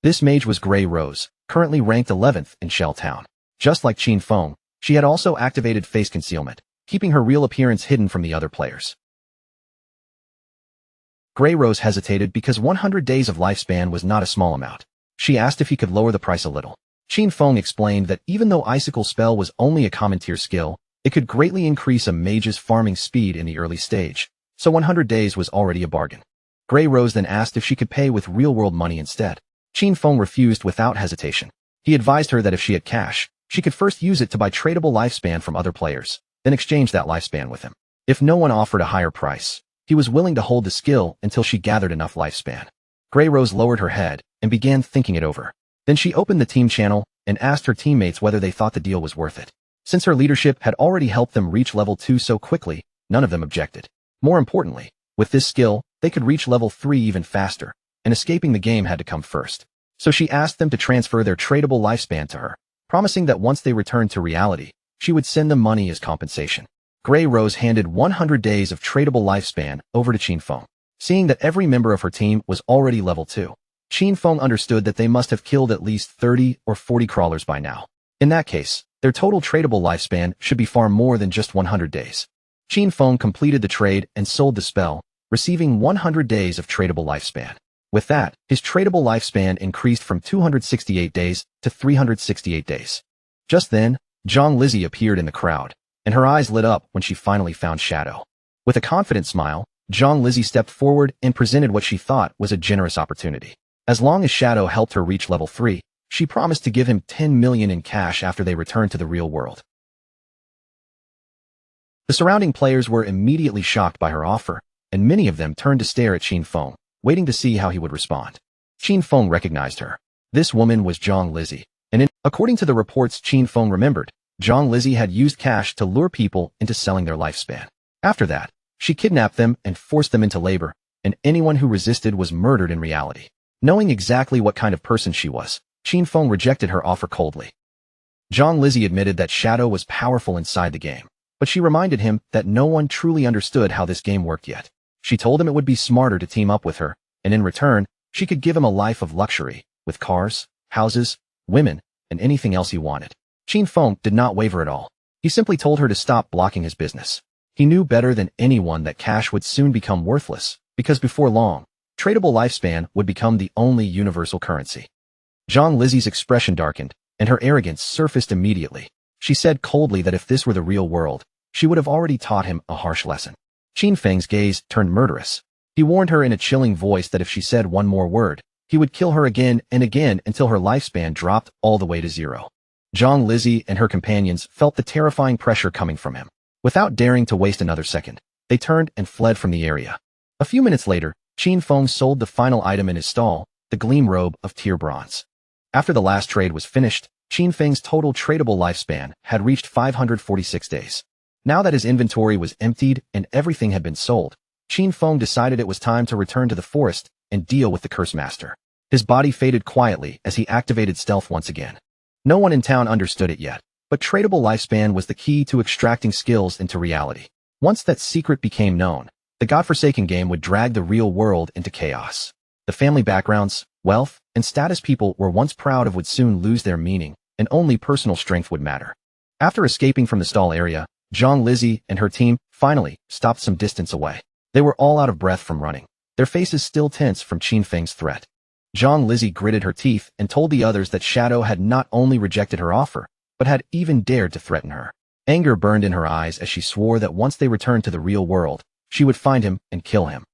This mage was Grey Rose, currently ranked 11th in Shell Town. Just like Qin Feng, she had also activated face concealment, keeping her real appearance hidden from the other players. Grey Rose hesitated because 100 days of lifespan was not a small amount. She asked if he could lower the price a little. Qin Feng explained that even though Icicle Spell was only a common tier skill, it could greatly increase a mage's farming speed in the early stage, so 100 days was already a bargain. Grey Rose then asked if she could pay with real-world money instead. Qin Feng refused without hesitation. He advised her that if she had cash, she could first use it to buy tradable lifespan from other players, then exchange that lifespan with him. If no one offered a higher price, he was willing to hold the skill until she gathered enough lifespan. Grey Rose lowered her head and began thinking it over. Then she opened the team channel and asked her teammates whether they thought the deal was worth it. Since her leadership had already helped them reach level 2 so quickly, none of them objected. More importantly, with this skill, they could reach level 3 even faster, and escaping the game had to come first. So she asked them to transfer their tradable lifespan to her, promising that once they returned to reality, she would send them money as compensation. Grey Rose handed 100 days of tradable lifespan over to Qin Feng. Seeing that every member of her team was already level 2, Qin Feng understood that they must have killed at least 30 or 40 crawlers by now. In that case, their total tradable lifespan should be far more than just 100 days. Qin Feng completed the trade and sold the spell, receiving 100 days of tradable lifespan. With that, his tradable lifespan increased from 268 days to 368 days. Just then, Zhang Lizzie appeared in the crowd, and her eyes lit up when she finally found Shadow. With a confident smile, Zhang Lizzie stepped forward and presented what she thought was a generous opportunity. As long as Shadow helped her reach level 3, she promised to give him 10 million in cash after they returned to the real world. The surrounding players were immediately shocked by her offer, and many of them turned to stare at Qin Feng, waiting to see how he would respond. Qin Feng recognized her. This woman was Zhang Lizzie, and according to the reports Qin Feng remembered, Zhang Lizzie had used cash to lure people into selling their lifespan. After that, she kidnapped them and forced them into labor, and anyone who resisted was murdered in reality. Knowing exactly what kind of person she was, Qin Feng rejected her offer coldly. Zhang Lizzie admitted that Shadow was powerful inside the game, but she reminded him that no one truly understood how this game worked yet. She told him it would be smarter to team up with her, and in return, she could give him a life of luxury, with cars, houses, women, and anything else he wanted. Qin Feng did not waver at all. He simply told her to stop blocking his business. He knew better than anyone that cash would soon become worthless, because before long, tradable lifespan would become the only universal currency. Zhang Lizzie's expression darkened, and her arrogance surfaced immediately. She said coldly that if this were the real world, she would have already taught him a harsh lesson. Qin Feng's gaze turned murderous. He warned her in a chilling voice that if she said one more word, he would kill her again and again until her lifespan dropped all the way to 0. Zhang Lizzie and her companions felt the terrifying pressure coming from him. Without daring to waste another second, they turned and fled from the area. A few minutes later, Qin Feng sold the final item in his stall, the Gleam Robe of Tier Bronze. After the last trade was finished, Qin Feng's total tradable lifespan had reached 546 days. Now that his inventory was emptied and everything had been sold, Qin Feng decided it was time to return to the forest and deal with the Curse Master. His body faded quietly as he activated stealth once again. No one in town understood it yet, but tradable lifespan was the key to extracting skills into reality. Once that secret became known, the godforsaken game would drag the real world into chaos. The family backgrounds, wealth, and status people were once proud of would soon lose their meaning, and only personal strength would matter. After escaping from the stall area, Zhang Lizzie and her team finally stopped some distance away. They were all out of breath from running, their faces still tense from Qin Feng's threat. Zhang Lizzie gritted her teeth and told the others that Shadow had not only rejected her offer, but had even dared to threaten her. Anger burned in her eyes as she swore that once they returned to the real world, she would find him and kill him.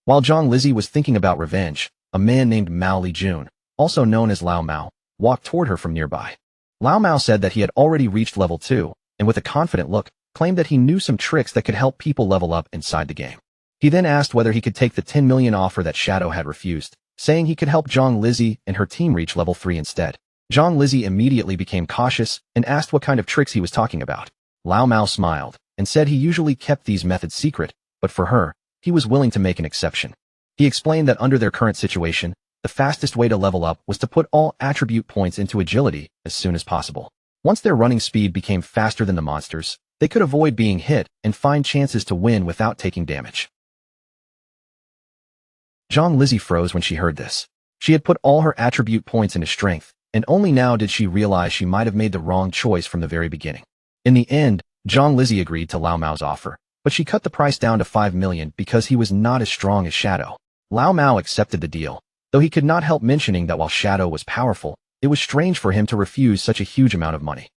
While Zhang Lizzie was thinking about revenge, a man named Mao Lijun, also known as Lao Mao, walked toward her from nearby. Lao Mao said that he had already reached level 2, and with a confident look, claimed that he knew some tricks that could help people level up inside the game. He then asked whether he could take the 10 million offer that Shadow had refused, saying he could help Zhang Lizzie and her team reach level 3 instead. Zhang Lizzie immediately became cautious and asked what kind of tricks he was talking about. Lao Mao smiled and said he usually kept these methods secret, but for her, he was willing to make an exception. He explained that under their current situation, the fastest way to level up was to put all attribute points into agility as soon as possible. Once their running speed became faster than the monsters, they could avoid being hit and find chances to win without taking damage. Zhang Lizzie froze when she heard this. She had put all her attribute points into strength, and only now did she realize she might have made the wrong choice from the very beginning. In the end, Zhang Lizzie agreed to Lao Mao's offer, but she cut the price down to 5 million because he was not as strong as Shadow. Lao Mao accepted the deal, though he could not help mentioning that while Shadow was powerful, it was strange for him to refuse such a huge amount of money.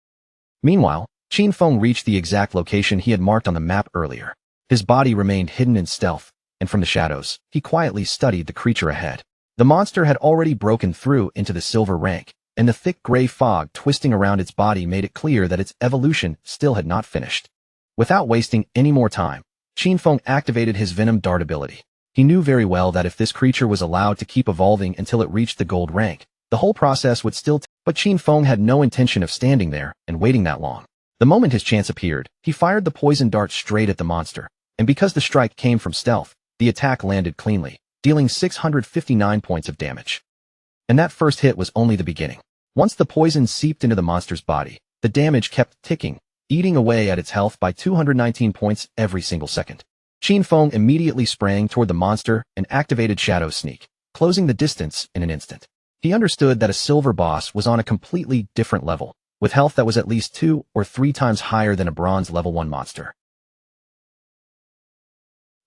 Meanwhile, Qin Feng reached the exact location he had marked on the map earlier. His body remained hidden in stealth, and from the shadows, he quietly studied the creature ahead. The monster had already broken through into the silver rank, and the thick gray fog twisting around its body made it clear that its evolution still had not finished. Without wasting any more time, Qin Feng activated his venom dart ability. He knew very well that if this creature was allowed to keep evolving until it reached the gold rank, the whole process would still but Qin Feng had no intention of standing there and waiting that long. The moment his chance appeared, he fired the poison dart straight at the monster, and because the strike came from stealth, the attack landed cleanly, dealing 659 points of damage. And that first hit was only the beginning. Once the poison seeped into the monster's body, the damage kept ticking, eating away at its health by 219 points every single second. Qin Feng immediately sprang toward the monster and activated Shadow Sneak, closing the distance in an instant. He understood that a silver boss was on a completely different level, with health that was at least 2 or 3 times higher than a bronze level 1 monster.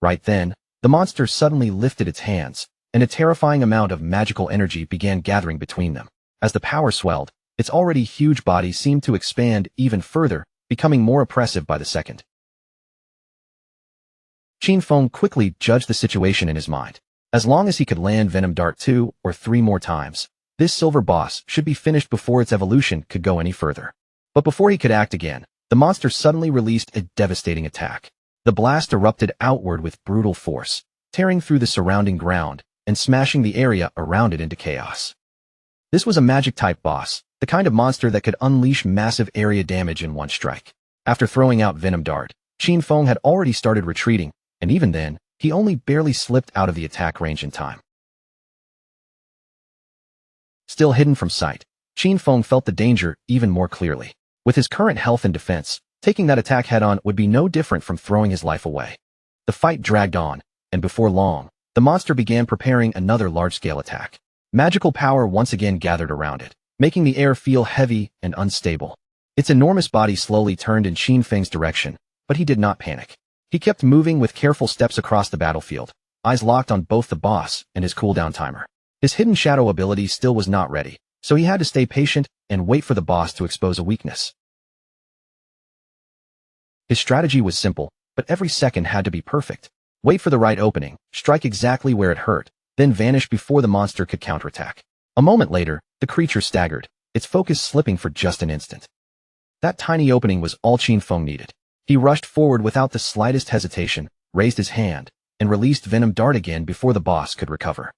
Right then, the monster suddenly lifted its hands, and a terrifying amount of magical energy began gathering between them. As the power swelled, its already huge body seemed to expand even further, becoming more oppressive by the second. Qin Feng quickly judged the situation in his mind. As long as he could land Venom Dart 2 or 3 more times, this silver boss should be finished before its evolution could go any further. But before he could act again, the monster suddenly released a devastating attack. The blast erupted outward with brutal force, tearing through the surrounding ground and smashing the area around it into chaos. This was a magic-type boss, the kind of monster that could unleash massive area damage in one strike. After throwing out Venom Dart, Qin Feng had already started retreating, and even then, he only barely slipped out of the attack range in time. Still hidden from sight, Qin Feng felt the danger even more clearly. With his current health and defense, taking that attack head-on would be no different from throwing his life away. The fight dragged on, and before long, the monster began preparing another large-scale attack. Magical power once again gathered around it, making the air feel heavy and unstable. Its enormous body slowly turned in Qin Feng's direction, but he did not panic. He kept moving with careful steps across the battlefield, eyes locked on both the boss and his cooldown timer. His hidden shadow ability still was not ready, so he had to stay patient and wait for the boss to expose a weakness. His strategy was simple, but every second had to be perfect. Wait for the right opening, strike exactly where it hurt, then vanish before the monster could counterattack. A moment later, the creature staggered, its focus slipping for just an instant. That tiny opening was all Qin Feng needed. He rushed forward without the slightest hesitation, raised his hand, and released Venom Dart again before the boss could recover.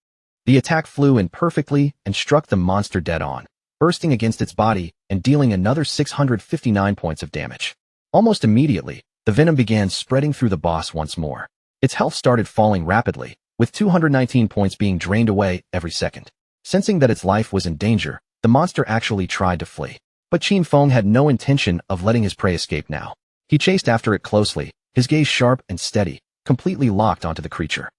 The attack flew in perfectly and struck the monster dead on, bursting against its body and dealing another 659 points of damage. Almost immediately, the venom began spreading through the boss once more. Its health started falling rapidly, with 219 points being drained away every second. Sensing that its life was in danger, the monster actually tried to flee. But Qin Feng had no intention of letting his prey escape now. He chased after it closely, his gaze sharp and steady, completely locked onto the creature.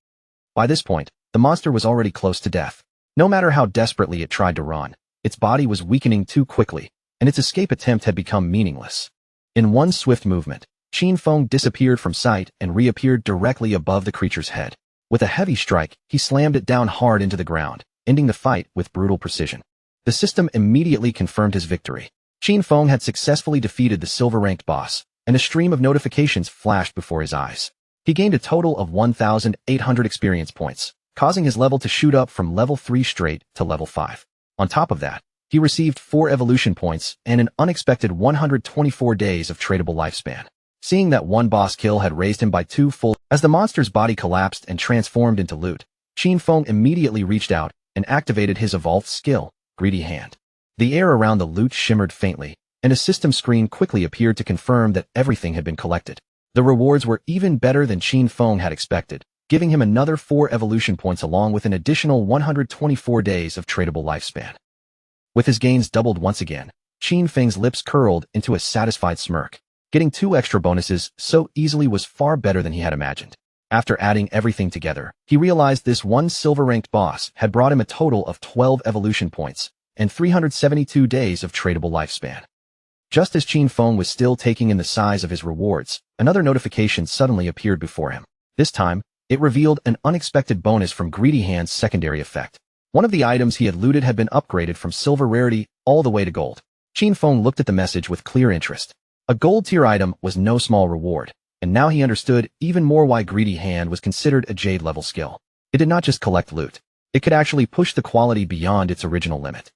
By this point, the monster was already close to death. No matter how desperately it tried to run, its body was weakening too quickly, and its escape attempt had become meaningless. In one swift movement, Qin Feng disappeared from sight and reappeared directly above the creature's head. With a heavy strike, he slammed it down hard into the ground, ending the fight with brutal precision. The system immediately confirmed his victory. Qin Feng had successfully defeated the silver-ranked boss, and a stream of notifications flashed before his eyes. He gained a total of 1,800 experience points, causing his level to shoot up from level 3 straight to level 5. On top of that, he received 4 evolution points and an unexpected 124 days of tradable lifespan. Seeing that one boss kill had raised him by 2 full. As the monster's body collapsed and transformed into loot, Qin Feng immediately reached out and activated his evolved skill, Greedy Hand. The air around the loot shimmered faintly, and a system screen quickly appeared to confirm that everything had been collected. The rewards were even better than Qin Feng had expected, giving him another 4 evolution points along with an additional 124 days of tradable lifespan. With his gains doubled once again, Qin Feng's lips curled into a satisfied smirk. Getting 2 extra bonuses so easily was far better than he had imagined. After adding everything together, he realized this one silver-ranked boss had brought him a total of 12 evolution points and 372 days of tradable lifespan. Just as Qin Feng was still taking in the size of his rewards, another notification suddenly appeared before him. This time, it revealed an unexpected bonus from Greedy Hand's secondary effect. One of the items he had looted had been upgraded from silver rarity all the way to gold. Qin Feng looked at the message with clear interest. A gold-tier item was no small reward, and now he understood even more why Greedy Hand was considered a Jade-level skill. It did not just collect loot. It could actually push the quality beyond its original limit.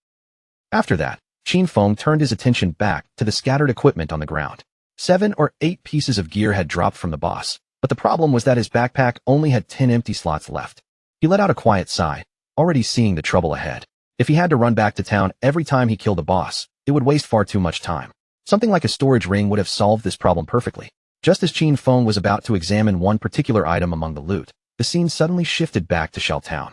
After that, Qin Feng turned his attention back to the scattered equipment on the ground. 7 or 8 pieces of gear had dropped from the boss, but the problem was that his backpack only had 10 empty slots left. He let out a quiet sigh, already seeing the trouble ahead. If he had to run back to town every time he killed a boss, it would waste far too much time. Something like a storage ring would have solved this problem perfectly. Just as Qin Feng was about to examine one particular item among the loot, the scene suddenly shifted back to Shell Town.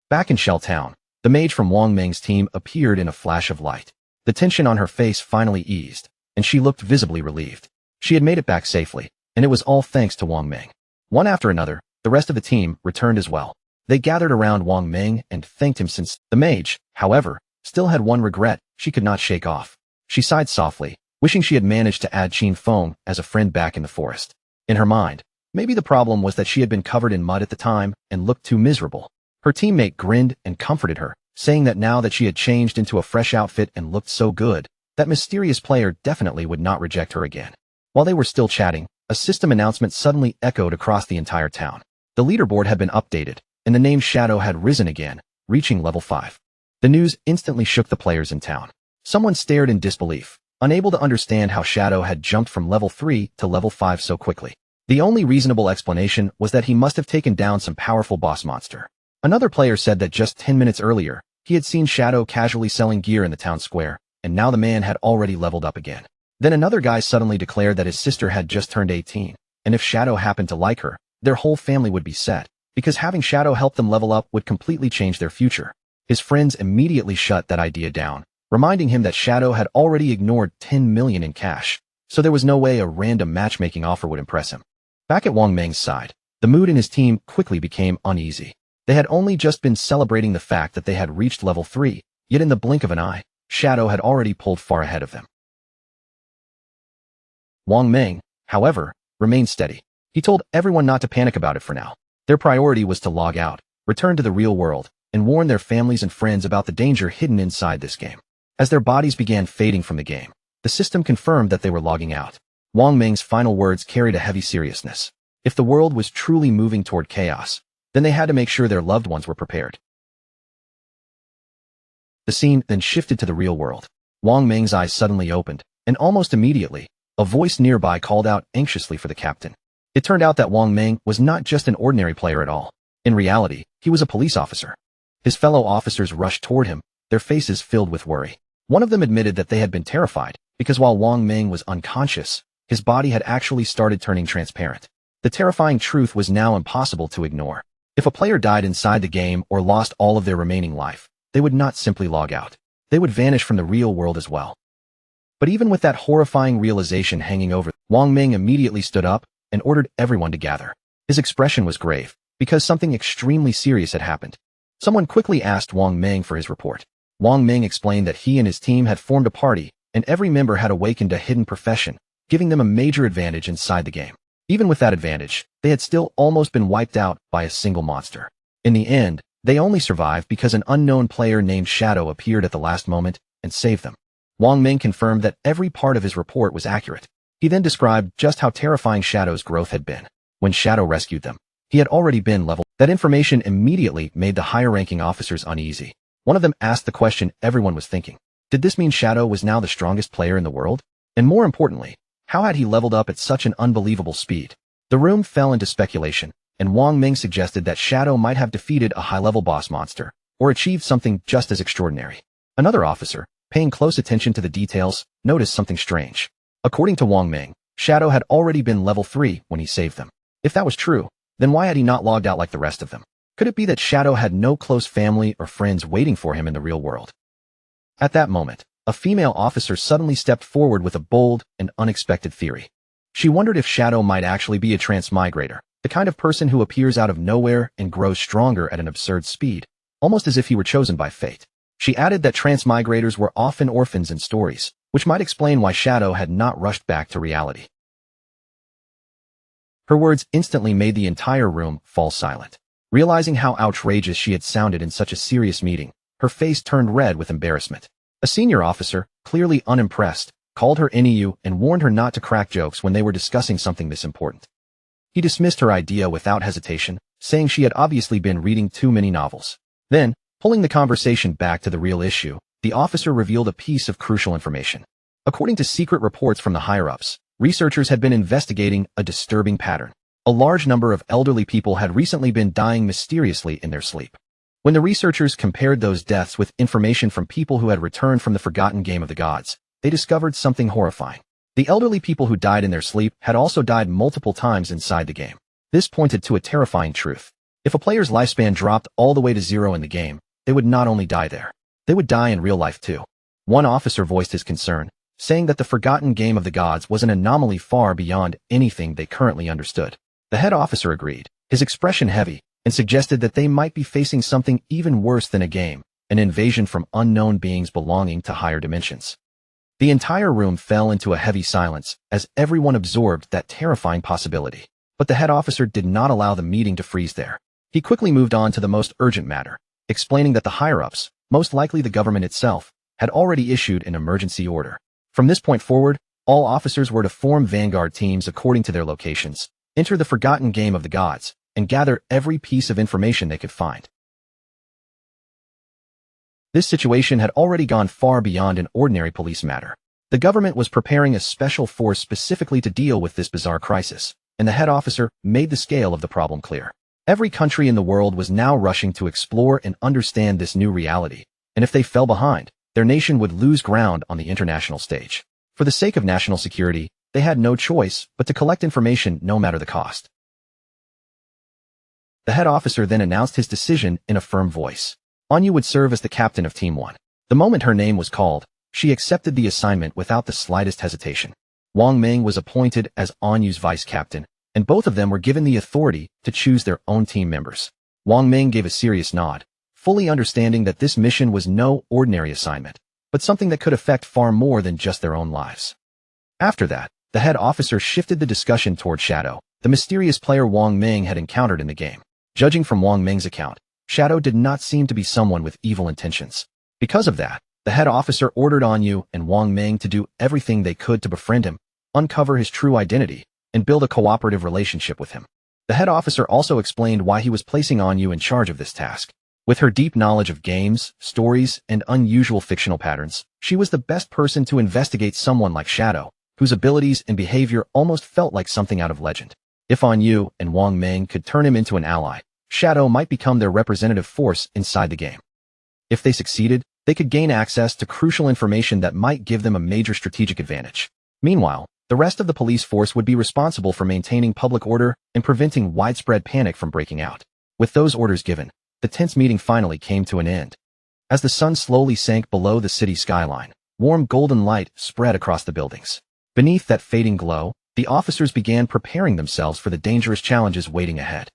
Back in Shell Town, the mage from Wang Meng's team appeared in a flash of light. The tension on her face finally eased, and she looked visibly relieved. She had made it back safely, and it was all thanks to Wang Meng. One after another, the rest of the team returned as well. They gathered around Wang Meng and thanked him since the mage, however, still had one regret she could not shake off. She sighed softly, wishing she had managed to add Qin Feng as a friend back in the forest. In her mind, maybe the problem was that she had been covered in mud at the time and looked too miserable. Her teammate grinned and comforted her, saying that now that she had changed into a fresh outfit and looked so good, that mysterious player definitely would not reject her again. While they were still chatting, a system announcement suddenly echoed across the entire town. The leaderboard had been updated, and the name Shadow had risen again, reaching level 5. The news instantly shook the players in town. Someone stared in disbelief, unable to understand how Shadow had jumped from level 3 to level 5 so quickly. The only reasonable explanation was that he must have taken down some powerful boss monster. Another player said that just 10 minutes earlier, he had seen Shadow casually selling gear in the town square, and now the man had already leveled up again. Then another guy suddenly declared that his sister had just turned 18, and if Shadow happened to like her, their whole family would be set, because having Shadow help them level up would completely change their future. His friends immediately shut that idea down, reminding him that Shadow had already ignored 10 million in cash, so there was no way a random matchmaking offer would impress him. Back at Wang Meng's side, the mood in his team quickly became uneasy. They had only just been celebrating the fact that they had reached level 3, yet in the blink of an eye, Shadow had already pulled far ahead of them. Wang Meng, however, remained steady. He told everyone not to panic about it for now. Their priority was to log out, return to the real world, and warn their families and friends about the danger hidden inside this game. As their bodies began fading from the game, the system confirmed that they were logging out. Wang Meng's final words carried a heavy seriousness. If the world was truly moving toward chaos, then they had to make sure their loved ones were prepared. The scene then shifted to the real world. Wang Meng's eyes suddenly opened, and almost immediately, a voice nearby called out anxiously for the captain. It turned out that Wang Meng was not just an ordinary player at all. In reality, he was a police officer. His fellow officers rushed toward him, their faces filled with worry. One of them admitted that they had been terrified, because while Wang Meng was unconscious, his body had actually started turning transparent. The terrifying truth was now impossible to ignore. If a player died inside the game or lost all of their remaining life, they would not simply log out. They would vanish from the real world as well. But even with that horrifying realization hanging over, Wang Ming immediately stood up and ordered everyone to gather. His expression was grave, because something extremely serious had happened. Someone quickly asked Wang Ming for his report. Wang Ming explained that he and his team had formed a party, and every member had awakened a hidden profession, giving them a major advantage inside the game. Even with that advantage, they had still almost been wiped out by a single monster. In the end, they only survived because an unknown player named Shadow appeared at the last moment and saved them. Wang Ming confirmed that every part of his report was accurate. He then described just how terrifying Shadow's growth had been. When Shadow rescued them, he had already been leveled. That information immediately made the higher-ranking officers uneasy. One of them asked the question everyone was thinking. Did this mean Shadow was now the strongest player in the world? And more importantly, how had he leveled up at such an unbelievable speed? The room fell into speculation, and Wang Ming suggested that Shadow might have defeated a high-level boss monster, or achieved something just as extraordinary. Another officer, paying close attention to the details, noticed something strange. According to Wang Ming, Shadow had already been level 3 when he saved them. If that was true, then why had he not logged out like the rest of them? Could it be that Shadow had no close family or friends waiting for him in the real world? At that moment, a female officer suddenly stepped forward with a bold and unexpected theory. She wondered if Shadow might actually be a transmigrator, the kind of person who appears out of nowhere and grows stronger at an absurd speed, almost as if he were chosen by fate. She added that transmigrators were often orphans in stories, which might explain why Shadow had not rushed back to reality. Her words instantly made the entire room fall silent. Realizing how outrageous she had sounded in such a serious meeting, her face turned red with embarrassment. A senior officer, clearly unimpressed, called her NEU and warned her not to crack jokes when they were discussing something this important. He dismissed her idea without hesitation, saying she had obviously been reading too many novels. Then, pulling the conversation back to the real issue, the officer revealed a piece of crucial information. According to secret reports from the higher-ups, researchers had been investigating a disturbing pattern. A large number of elderly people had recently been dying mysteriously in their sleep. When the researchers compared those deaths with information from people who had returned from the forgotten game of the gods, they discovered something horrifying. The elderly people who died in their sleep had also died multiple times inside the game. This pointed to a terrifying truth. If a player's lifespan dropped all the way to 0 in the game, they would not only die there, they would die in real life too. One officer voiced his concern, saying that the forgotten game of the gods was an anomaly far beyond anything they currently understood. The head officer agreed, his expression heavy, and suggested that they might be facing something even worse than a game, an invasion from unknown beings belonging to higher dimensions. The entire room fell into a heavy silence as everyone absorbed that terrifying possibility. But the head officer did not allow the meeting to freeze there. He quickly moved on to the most urgent matter, explaining that the higher-ups, most likely the government itself, had already issued an emergency order. From this point forward, all officers were to form vanguard teams according to their locations, enter the forgotten game of the gods, and gather every piece of information they could find. This situation had already gone far beyond an ordinary police matter. The government was preparing a special force specifically to deal with this bizarre crisis, and the head officer made the scale of the problem clear. Every country in the world was now rushing to explore and understand this new reality, and if they fell behind, their nation would lose ground on the international stage. For the sake of national security, they had no choice but to collect information no matter the cost. The head officer then announced his decision in a firm voice. Anyu would serve as the captain of Team 1. The moment her name was called, she accepted the assignment without the slightest hesitation. Wang Ming was appointed as Anyu's vice captain, and both of them were given the authority to choose their own team members. Wang Ming gave a serious nod, fully understanding that this mission was no ordinary assignment, but something that could affect far more than just their own lives. After that, the head officer shifted the discussion toward Shadow, the mysterious player Wang Ming had encountered in the game. Judging from Wang Ming's account, Shadow did not seem to be someone with evil intentions. Because of that, the head officer ordered Anyu and Wang Ming to do everything they could to befriend him, uncover his true identity, and build a cooperative relationship with him. The head officer also explained why he was placing Anyu in charge of this task. With her deep knowledge of games, stories, and unusual fictional patterns, she was the best person to investigate someone like Shadow, whose abilities and behavior almost felt like something out of legend. If Anyu and Wang Ming could turn him into an ally, Shadow might become their representative force inside the game. If they succeeded, they could gain access to crucial information that might give them a major strategic advantage. Meanwhile, the rest of the police force would be responsible for maintaining public order and preventing widespread panic from breaking out. With those orders given, the tense meeting finally came to an end. As the sun slowly sank below the city skyline, Warm golden light spread across the buildings. Beneath that fading glow, the officers began preparing themselves for the dangerous challenges waiting ahead.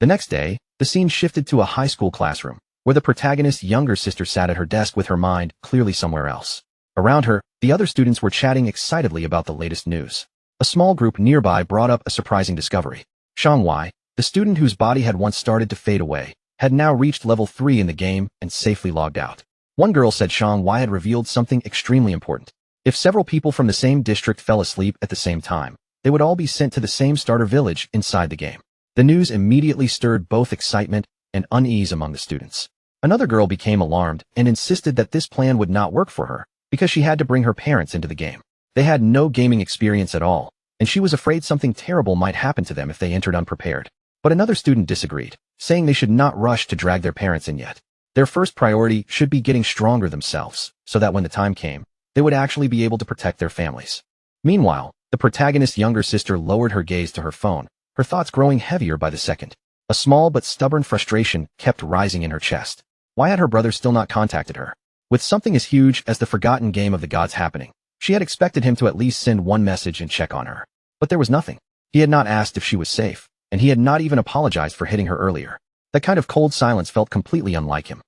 The next day, the scene shifted to a high school classroom, where the protagonist's younger sister sat at her desk with her mind clearly somewhere else. Around her, the other students were chatting excitedly about the latest news. A small group nearby brought up a surprising discovery. Xiangwei, the student whose body had once started to fade away, had now reached level 3 in the game and safely logged out. One girl said Xiangwei had revealed something extremely important. If several people from the same district fell asleep at the same time, they would all be sent to the same starter village inside the game. The news immediately stirred both excitement and unease among the students. Another girl became alarmed and insisted that this plan would not work for her, because she had to bring her parents into the game. They had no gaming experience at all, and she was afraid something terrible might happen to them if they entered unprepared. But another student disagreed, saying they should not rush to drag their parents in yet. Their first priority should be getting stronger themselves, so that when the time came, they would actually be able to protect their families. Meanwhile, the protagonist's younger sister lowered her gaze to her phone, her thoughts growing heavier by the second. A small but stubborn frustration kept rising in her chest. Why had her brother still not contacted her? With something as huge as the forgotten game of the gods happening, she had expected him to at least send one message and check on her. But there was nothing. He had not asked if she was safe, and he had not even apologized for hitting her earlier. That kind of cold silence felt completely unlike him.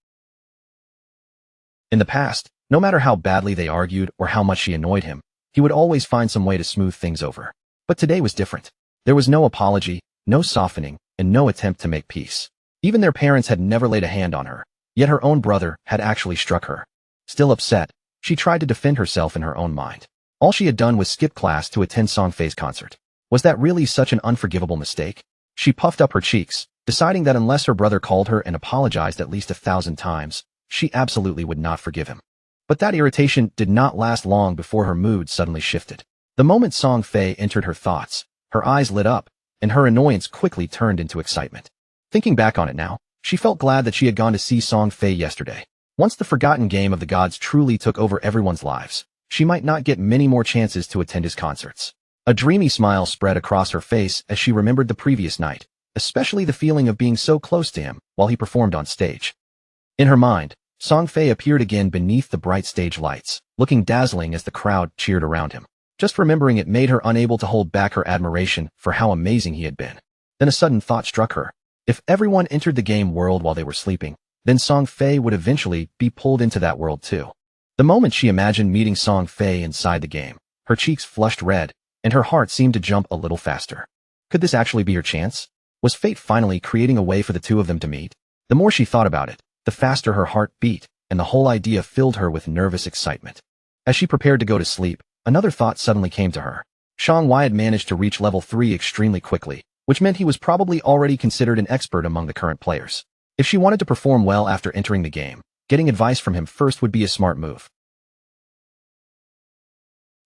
In the past, no matter how badly they argued or how much she annoyed him, he would always find some way to smooth things over. But today was different. There was no apology, no softening, and no attempt to make peace. Even their parents had never laid a hand on her, yet her own brother had actually struck her. Still upset, she tried to defend herself in her own mind. All she had done was skip class to attend Song Fei's concert. Was that really such an unforgivable mistake? She puffed up her cheeks, deciding that unless her brother called her and apologized at least 1,000 times, she absolutely would not forgive him. But that irritation did not last long before her mood suddenly shifted. The moment Song Fei entered her thoughts, her eyes lit up, and her annoyance quickly turned into excitement. Thinking back on it now, she felt glad that she had gone to see Song Fei yesterday. Once the forgotten game of the gods truly took over everyone's lives, she might not get many more chances to attend his concerts. A dreamy smile spread across her face as she remembered the previous night, especially the feeling of being so close to him while he performed on stage. In her mind, Song Fei appeared again beneath the bright stage lights, looking dazzling as the crowd cheered around him. Just remembering it made her unable to hold back her admiration for how amazing he had been. Then a sudden thought struck her. If everyone entered the game world while they were sleeping, then Song Fei would eventually be pulled into that world too. The moment she imagined meeting Song Fei inside the game, her cheeks flushed red, and her heart seemed to jump a little faster. Could this actually be her chance? Was fate finally creating a way for the two of them to meet? The more she thought about it, the faster her heart beat, and the whole idea filled her with nervous excitement. As she prepared to go to sleep, another thought suddenly came to her. Xiangwei had managed to reach level 3 extremely quickly, which meant he was probably already considered an expert among the current players. If she wanted to perform well after entering the game, getting advice from him first would be a smart move.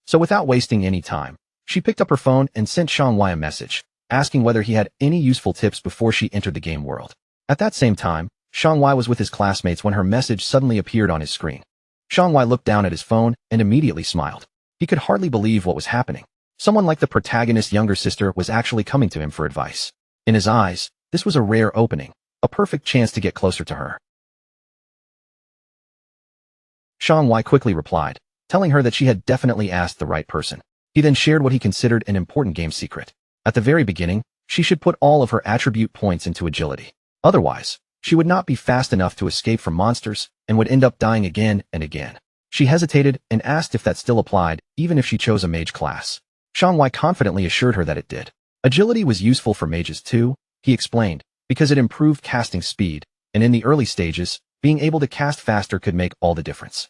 So without wasting any time, she picked up her phone and sent Xiangwei a message, asking whether he had any useful tips before she entered the game world. At that same time, Xiangwei was with his classmates when her message suddenly appeared on his screen. Xiangwei looked down at his phone and immediately smiled. He could hardly believe what was happening. Someone like the protagonist's younger sister was actually coming to him for advice. In his eyes, this was a rare opening, a perfect chance to get closer to her. Xiangwei quickly replied, telling her that she had definitely asked the right person. He then shared what he considered an important game secret. At the very beginning, she should put all of her attribute points into agility. Otherwise, she would not be fast enough to escape from monsters and would end up dying again and again. She hesitated and asked if that still applied, even if she chose a mage class. Xiangwei confidently assured her that it did. Agility was useful for mages too, he explained, because it improved casting speed, and in the early stages, being able to cast faster could make all the difference.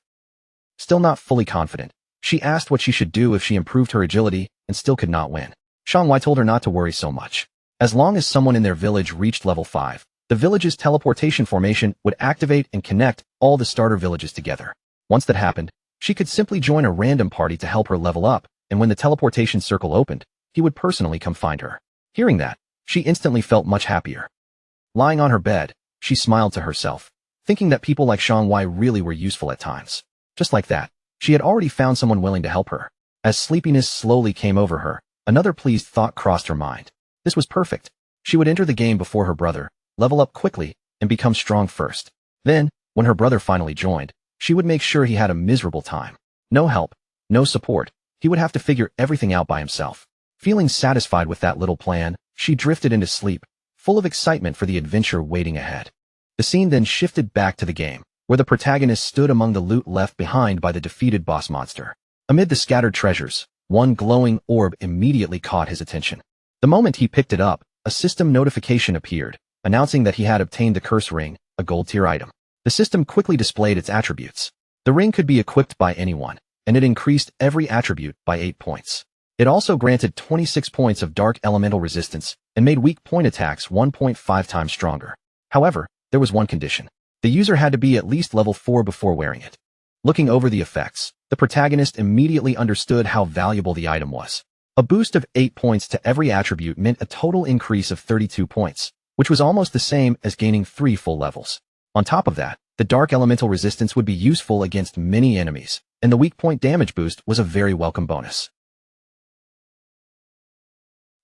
Still not fully confident, she asked what she should do if she improved her agility and still could not win. Xiangwei told her not to worry so much. As long as someone in their village reached level 5, the village's teleportation formation would activate and connect all the starter villages together. Once that happened, she could simply join a random party to help her level up, and when the teleportation circle opened, he would personally come find her. Hearing that, she instantly felt much happier. Lying on her bed, she smiled to herself, thinking that people like Xiangwei really were useful at times. Just like that, she had already found someone willing to help her. As sleepiness slowly came over her, another pleased thought crossed her mind. This was perfect. She would enter the game before her brother, level up quickly, and become strong first. Then, when her brother finally joined, she would make sure he had a miserable time. No help, no support. He would have to figure everything out by himself. Feeling satisfied with that little plan, she drifted into sleep, full of excitement for the adventure waiting ahead. The scene then shifted back to the game, where the protagonist stood among the loot left behind by the defeated boss monster. Amid the scattered treasures, one glowing orb immediately caught his attention. The moment he picked it up, a system notification appeared, announcing that he had obtained the curse ring, a gold-tier item. The system quickly displayed its attributes. The ring could be equipped by anyone, and it increased every attribute by 8 points. It also granted 26 points of dark elemental resistance and made weak point attacks 1.5 times stronger. However, there was one condition. The user had to be at least level 4 before wearing it. Looking over the effects, the protagonist immediately understood how valuable the item was. A boost of 8 points to every attribute meant a total increase of 32 points, which was almost the same as gaining 3 full levels. On top of that, the dark elemental resistance would be useful against many enemies, and the weak point damage boost was a very welcome bonus.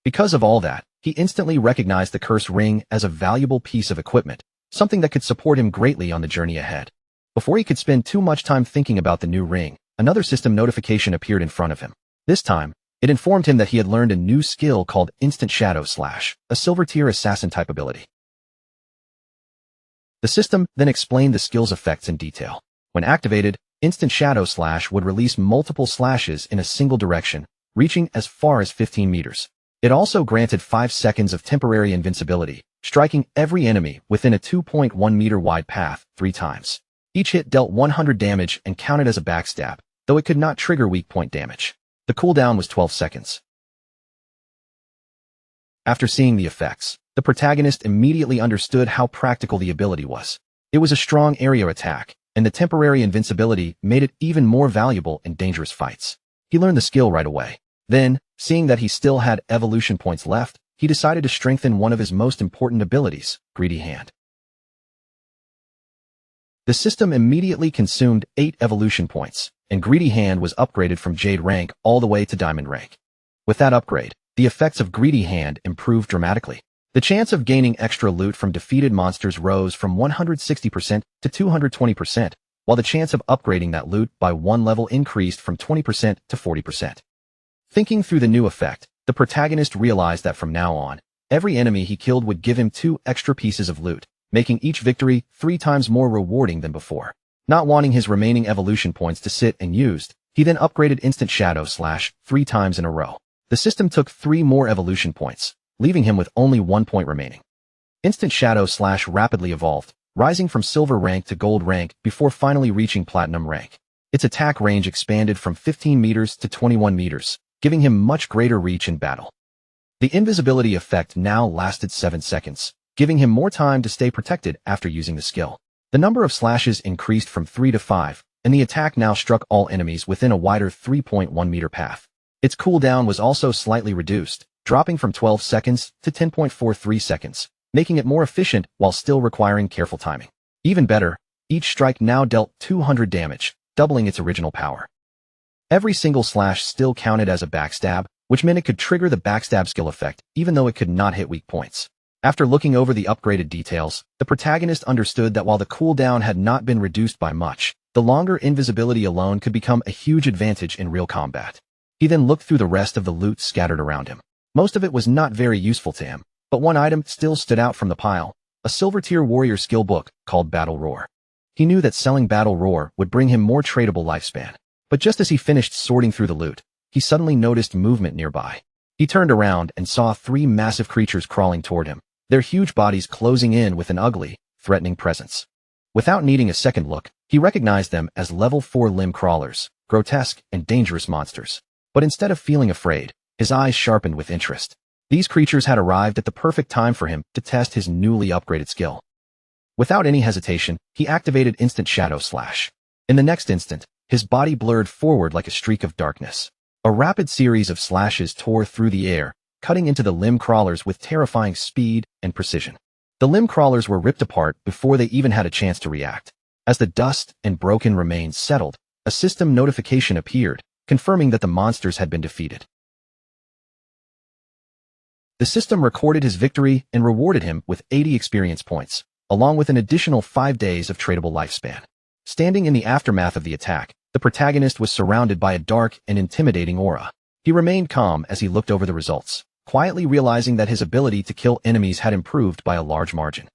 Because of all that, he instantly recognized the curse ring as a valuable piece of equipment, something that could support him greatly on the journey ahead. Before he could spend too much time thinking about the new ring, another system notification appeared in front of him. This time, it informed him that he had learned a new skill called Instant Shadow Slash, a silver-tier assassin-type ability. The system then explained the skill's effects in detail. When activated, Instant Shadow Slash would release multiple slashes in a single direction, reaching as far as 15 meters. It also granted 5 seconds of temporary invincibility, striking every enemy within a 2.1 meter wide path 3 times. Each hit dealt 100 damage and counted as a backstab, though it could not trigger weak point damage. The cooldown was 12 seconds. After seeing the effects, the protagonist immediately understood how practical the ability was. It was a strong area attack, and the temporary invincibility made it even more valuable in dangerous fights. He learned the skill right away. Then, seeing that he still had evolution points left, he decided to strengthen one of his most important abilities, Greedy Hand. The system immediately consumed 8 evolution points, and Greedy Hand was upgraded from Jade rank all the way to Diamond rank. With that upgrade, the effects of Greedy Hand improved dramatically. The chance of gaining extra loot from defeated monsters rose from 160% to 220%, while the chance of upgrading that loot by 1 level increased from 20% to 40%. Thinking through the new effect, the protagonist realized that from now on, every enemy he killed would give him 2 extra pieces of loot, making each victory 3 times more rewarding than before. Not wanting his remaining evolution points to sit unused, he then upgraded Instant Shadow Slash 3 times in a row. The system took 3 more evolution points, leaving him with only 1 point remaining. Instant Shadow Slash rapidly evolved, rising from silver rank to gold rank before finally reaching platinum rank. Its attack range expanded from 15 meters to 21 meters, giving him much greater reach in battle. The invisibility effect now lasted 7 seconds, giving him more time to stay protected after using the skill. The number of slashes increased from 3 to 5, and the attack now struck all enemies within a wider 3.1 meter path. Its cooldown was also slightly reduced, dropping from 12 seconds to 10.43 seconds, making it more efficient while still requiring careful timing. Even better, each strike now dealt 200 damage, doubling its original power. Every single slash still counted as a backstab, which meant it could trigger the backstab skill effect, even though it could not hit weak points. After looking over the upgraded details, the protagonist understood that while the cooldown had not been reduced by much, the longer invisibility alone could become a huge advantage in real combat. He then looked through the rest of the loot scattered around him. Most of it was not very useful to him, but one item still stood out from the pile, a silver-tier warrior skill book called Battle Roar. He knew that selling Battle Roar would bring him more tradable lifespan. But just as he finished sorting through the loot, he suddenly noticed movement nearby. He turned around and saw 3 massive creatures crawling toward him, their huge bodies closing in with an ugly, threatening presence. Without needing a second look, he recognized them as level 4 limb crawlers, grotesque and dangerous monsters. But instead of feeling afraid, his eyes sharpened with interest. These creatures had arrived at the perfect time for him to test his newly upgraded skill. Without any hesitation, he activated Instant Shadow Slash. In the next instant, his body blurred forward like a streak of darkness. A rapid series of slashes tore through the air, cutting into the limb crawlers with terrifying speed and precision. The limb crawlers were ripped apart before they even had a chance to react. As the dust and broken remains settled, a system notification appeared, confirming that the monsters had been defeated. The system recorded his victory and rewarded him with 80 experience points, along with an additional 5 days of tradable lifespan. Standing in the aftermath of the attack, The protagonist was surrounded by a dark and intimidating aura. He remained calm as he looked over the results, quietly realizing that his ability to kill enemies had improved by a large margin.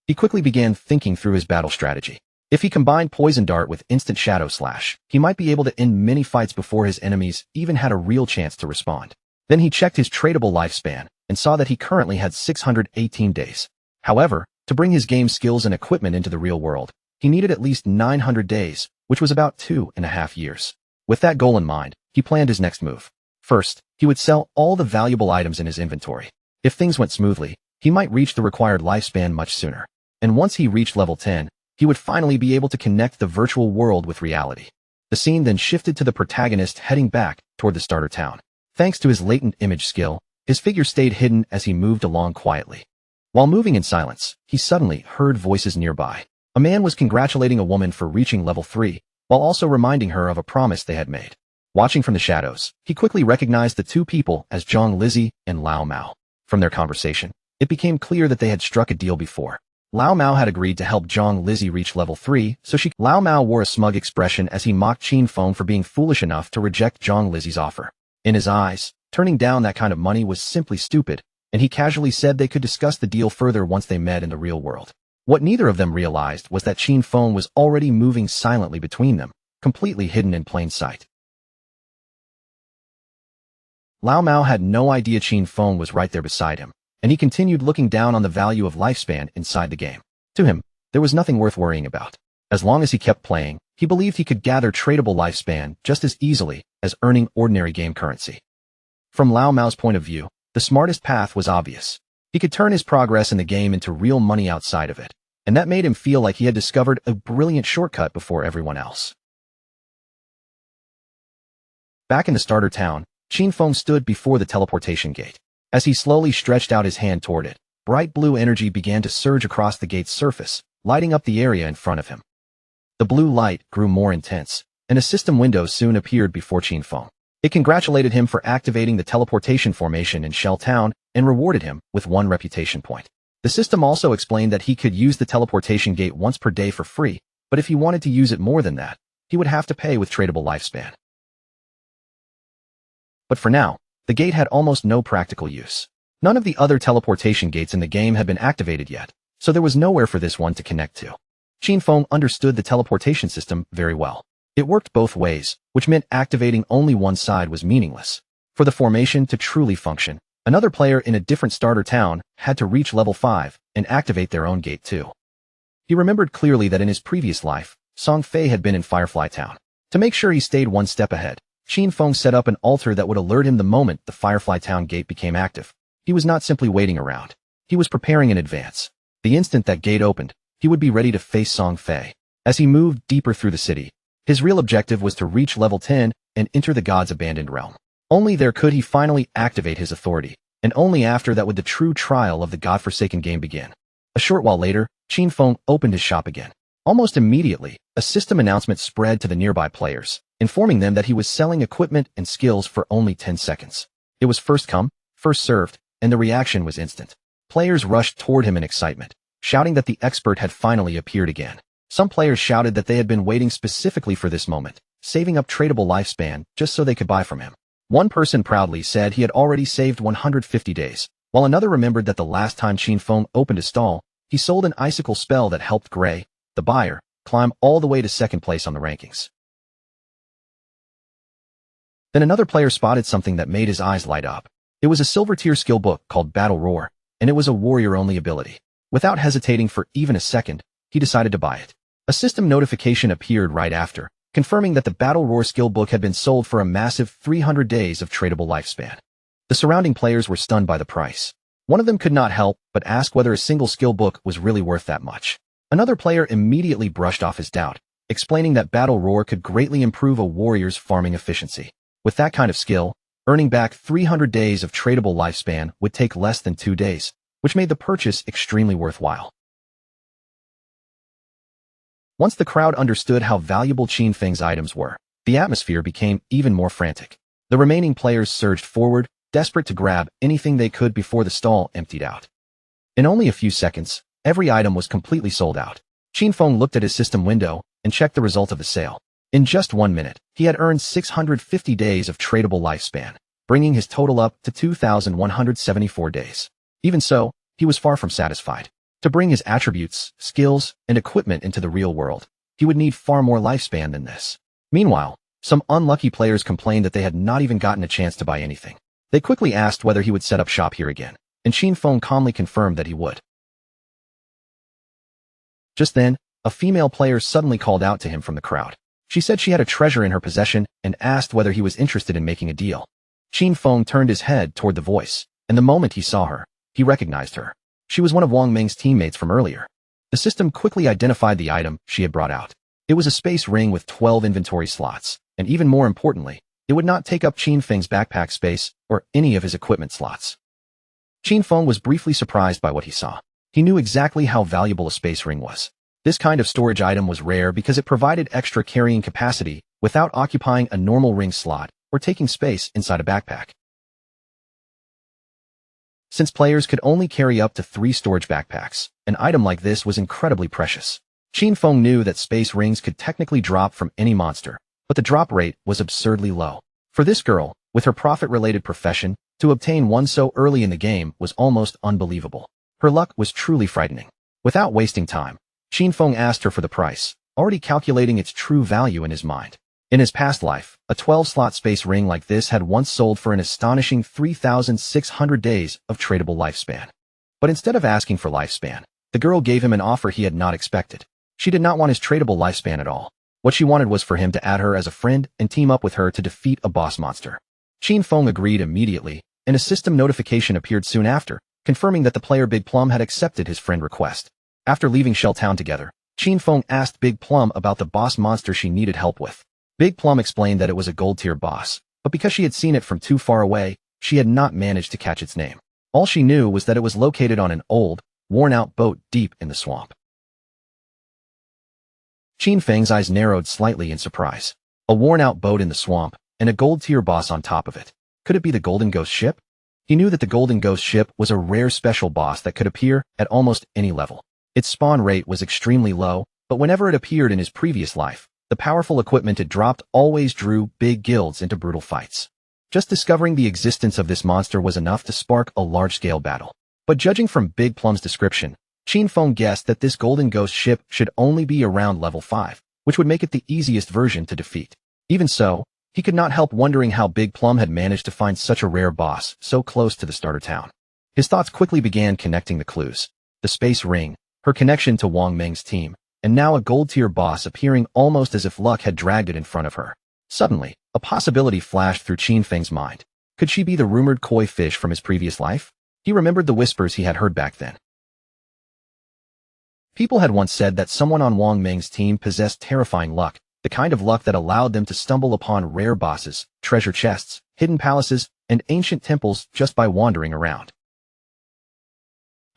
He quickly began thinking through his battle strategy. If he combined Poison Dart with Instant Shadow Slash, he might be able to end many fights before his enemies even had a real chance to respond. Then he checked his tradable lifespan and saw that he currently had 618 days. However, to bring his game skills and equipment into the real world, he needed at least 900 days, which was about 2.5 years. With that goal in mind, he planned his next move. First, he would sell all the valuable items in his inventory. If things went smoothly, he might reach the required lifespan much sooner. And once he reached level 10, he would finally be able to connect the virtual world with reality. The scene then shifted to the protagonist heading back toward the starter town. Thanks to his latent image skill, his figure stayed hidden as he moved along quietly. While moving in silence, he suddenly heard voices nearby. A man was congratulating a woman for reaching level 3, while also reminding her of a promise they had made. Watching from the shadows, he quickly recognized the two people as Zhang Lizzie and Lao Mao. From their conversation, it became clear that they had struck a deal before. Lao Mao had agreed to help Zhang Lizzie reach level 3, so Lao Mao wore a smug expression as he mocked Qin Feng for being foolish enough to reject Zhang Lizzie's offer. In his eyes, turning down that kind of money was simply stupid, and he casually said they could discuss the deal further once they met in the real world. What neither of them realized was that Qin Feng was already moving silently between them, completely hidden in plain sight. Lao Mao had no idea Qin Feng was right there beside him, and he continued looking down on the value of lifespan inside the game. To him, there was nothing worth worrying about. As long as he kept playing, he believed he could gather tradable lifespan just as easily as earning ordinary game currency. From Lao Mao's point of view, the smartest path was obvious. He could turn his progress in the game into real money outside of it, and that made him feel like he had discovered a brilliant shortcut before everyone else. Back in the starter town, Qin Feng stood before the teleportation gate. As he slowly stretched out his hand toward it, bright blue energy began to surge across the gate's surface, lighting up the area in front of him. The blue light grew more intense, and a system window soon appeared before Qin Feng. It congratulated him for activating the teleportation formation in Shell Town and rewarded him with 1 reputation point. The system also explained that he could use the teleportation gate once per day for free, but if he wanted to use it more than that, he would have to pay with tradable lifespan. But for now, the gate had almost no practical use. None of the other teleportation gates in the game had been activated yet, so there was nowhere for this one to connect to. Qin Feng understood the teleportation system very well. It worked both ways, which meant activating only one side was meaningless. For the formation to truly function, another player in a different starter town had to reach level 5 and activate their own gate too. He remembered clearly that in his previous life, Song Fei had been in Firefly Town. To make sure he stayed one step ahead, Qin Feng set up an altar that would alert him the moment the Firefly Town gate became active. He was not simply waiting around. He was preparing in advance. The instant that gate opened, he would be ready to face Song Fei. As he moved deeper through the city, his real objective was to reach level 10 and enter the god's abandoned realm. Only there could he finally activate his authority, and only after that would the true trial of the godforsaken game begin. A short while later, Qin Feng opened his shop again. Almost immediately, a system announcement spread to the nearby players, informing them that he was selling equipment and skills for only 10 seconds. It was first come, first served, and the reaction was instant. Players rushed toward him in excitement, shouting that the expert had finally appeared again. Some players shouted that they had been waiting specifically for this moment, saving up tradable lifespan just so they could buy from him. One person proudly said he had already saved 150 days, while another remembered that the last time Qin Feng opened a stall, he sold an icicle spell that helped Gray, the buyer, climb all the way to second place on the rankings. Then another player spotted something that made his eyes light up. It was a silver tier skill book called Battle Roar, and it was a warrior-only ability. Without hesitating for even a second, he decided to buy it. A system notification appeared right after, confirming that the Battle Roar skill book had been sold for a massive 300 days of tradable lifespan. The surrounding players were stunned by the price. One of them could not help but ask whether a single skill book was really worth that much. Another player immediately brushed off his doubt, explaining that Battle Roar could greatly improve a warrior's farming efficiency. With that kind of skill, earning back 300 days of tradable lifespan would take less than 2 days, which made the purchase extremely worthwhile. Once the crowd understood how valuable Qin Feng's items were, the atmosphere became even more frantic. The remaining players surged forward, desperate to grab anything they could before the stall emptied out. In only a few seconds, every item was completely sold out. Qin Feng looked at his system window, and checked the result of the sale. In just 1 minute, he had earned 650 days of tradable lifespan, bringing his total up to 2,174 days. Even so, he was far from satisfied. To bring his attributes, skills, and equipment into the real world, he would need far more lifespan than this. Meanwhile, some unlucky players complained that they had not even gotten a chance to buy anything. They quickly asked whether he would set up shop here again, and Qin Feng calmly confirmed that he would. Just then, a female player suddenly called out to him from the crowd. She said she had a treasure in her possession and asked whether he was interested in making a deal. Qin Feng turned his head toward the voice, and the moment he saw her, he recognized her. She was one of Wang Ming's teammates from earlier. The system quickly identified the item she had brought out. It was a space ring with 12 inventory slots, and even more importantly, it would not take up Qin Feng's backpack space or any of his equipment slots. Qin Feng was briefly surprised by what he saw. He knew exactly how valuable a space ring was. This kind of storage item was rare because it provided extra carrying capacity without occupying a normal ring slot or taking space inside a backpack. Since players could only carry up to 3 storage backpacks, an item like this was incredibly precious. Qin Feng knew that space rings could technically drop from any monster, but the drop rate was absurdly low. For this girl, with her profit-related profession, to obtain one so early in the game was almost unbelievable. Her luck was truly frightening. Without wasting time, Qin Feng asked her for the price, already calculating its true value in his mind. In his past life, a 12-slot space ring like this had once sold for an astonishing 3,600 days of tradable lifespan. But instead of asking for lifespan, the girl gave him an offer he had not expected. She did not want his tradable lifespan at all. What she wanted was for him to add her as a friend and team up with her to defeat a boss monster. Qin Feng agreed immediately, and a system notification appeared soon after, confirming that the player Big Plum had accepted his friend request. After leaving Shell Town together, Qin Feng asked Big Plum about the boss monster she needed help with. Big Plum explained that it was a gold-tier boss, but because she had seen it from too far away, she had not managed to catch its name. All she knew was that it was located on an old, worn-out boat deep in the swamp. Qin Feng's eyes narrowed slightly in surprise. A worn-out boat in the swamp, and a gold-tier boss on top of it. Could it be the Golden Ghost ship? He knew that the Golden Ghost ship was a rare special boss that could appear at almost any level. Its spawn rate was extremely low, but whenever it appeared in his previous life, the powerful equipment it dropped always drew big guilds into brutal fights. Just discovering the existence of this monster was enough to spark a large-scale battle. But judging from Big Plum's description, Qin Feng guessed that this Golden Ghost ship should only be around level 5, which would make it the easiest version to defeat. Even so, he could not help wondering how Big Plum had managed to find such a rare boss so close to the starter town. His thoughts quickly began connecting the clues. The space ring, her connection to Wang Ming's team, and now a gold-tier boss appearing almost as if luck had dragged it in front of her. Suddenly, a possibility flashed through Qin Feng's mind. Could she be the rumored koi fish from his previous life? He remembered the whispers he had heard back then. People had once said that someone on Wang Ming's team possessed terrifying luck, the kind of luck that allowed them to stumble upon rare bosses, treasure chests, hidden palaces, and ancient temples just by wandering around.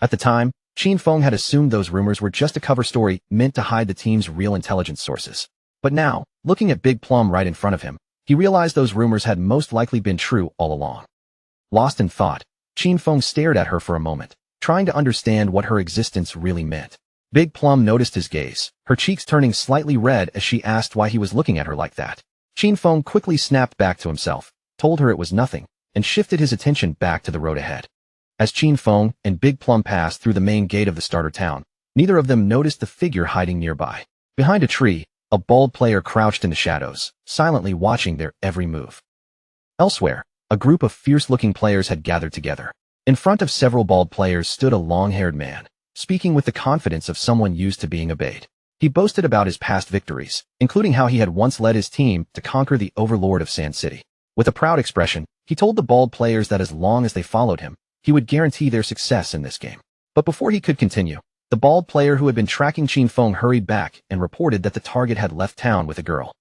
At the time, Qin Feng had assumed those rumors were just a cover story meant to hide the team's real intelligence sources. But now, looking at Big Plum right in front of him, he realized those rumors had most likely been true all along. Lost in thought, Qin Feng stared at her for a moment, trying to understand what her existence really meant. Big Plum noticed his gaze, her cheeks turning slightly red as she asked why he was looking at her like that. Qin Feng quickly snapped back to himself, told her it was nothing, and shifted his attention back to the road ahead. As Qin Feng and Big Plum passed through the main gate of the starter town, neither of them noticed the figure hiding nearby. Behind a tree, a bald player crouched in the shadows, silently watching their every move. Elsewhere, a group of fierce-looking players had gathered together. In front of several bald players stood a long-haired man, speaking with the confidence of someone used to being obeyed. He boasted about his past victories, including how he had once led his team to conquer the overlord of Sand City. With a proud expression, he told the bald players that as long as they followed him, he would guarantee their success in this game. But before he could continue, the bald player who had been tracking Qin Feng hurried back and reported that the target had left town with a girl.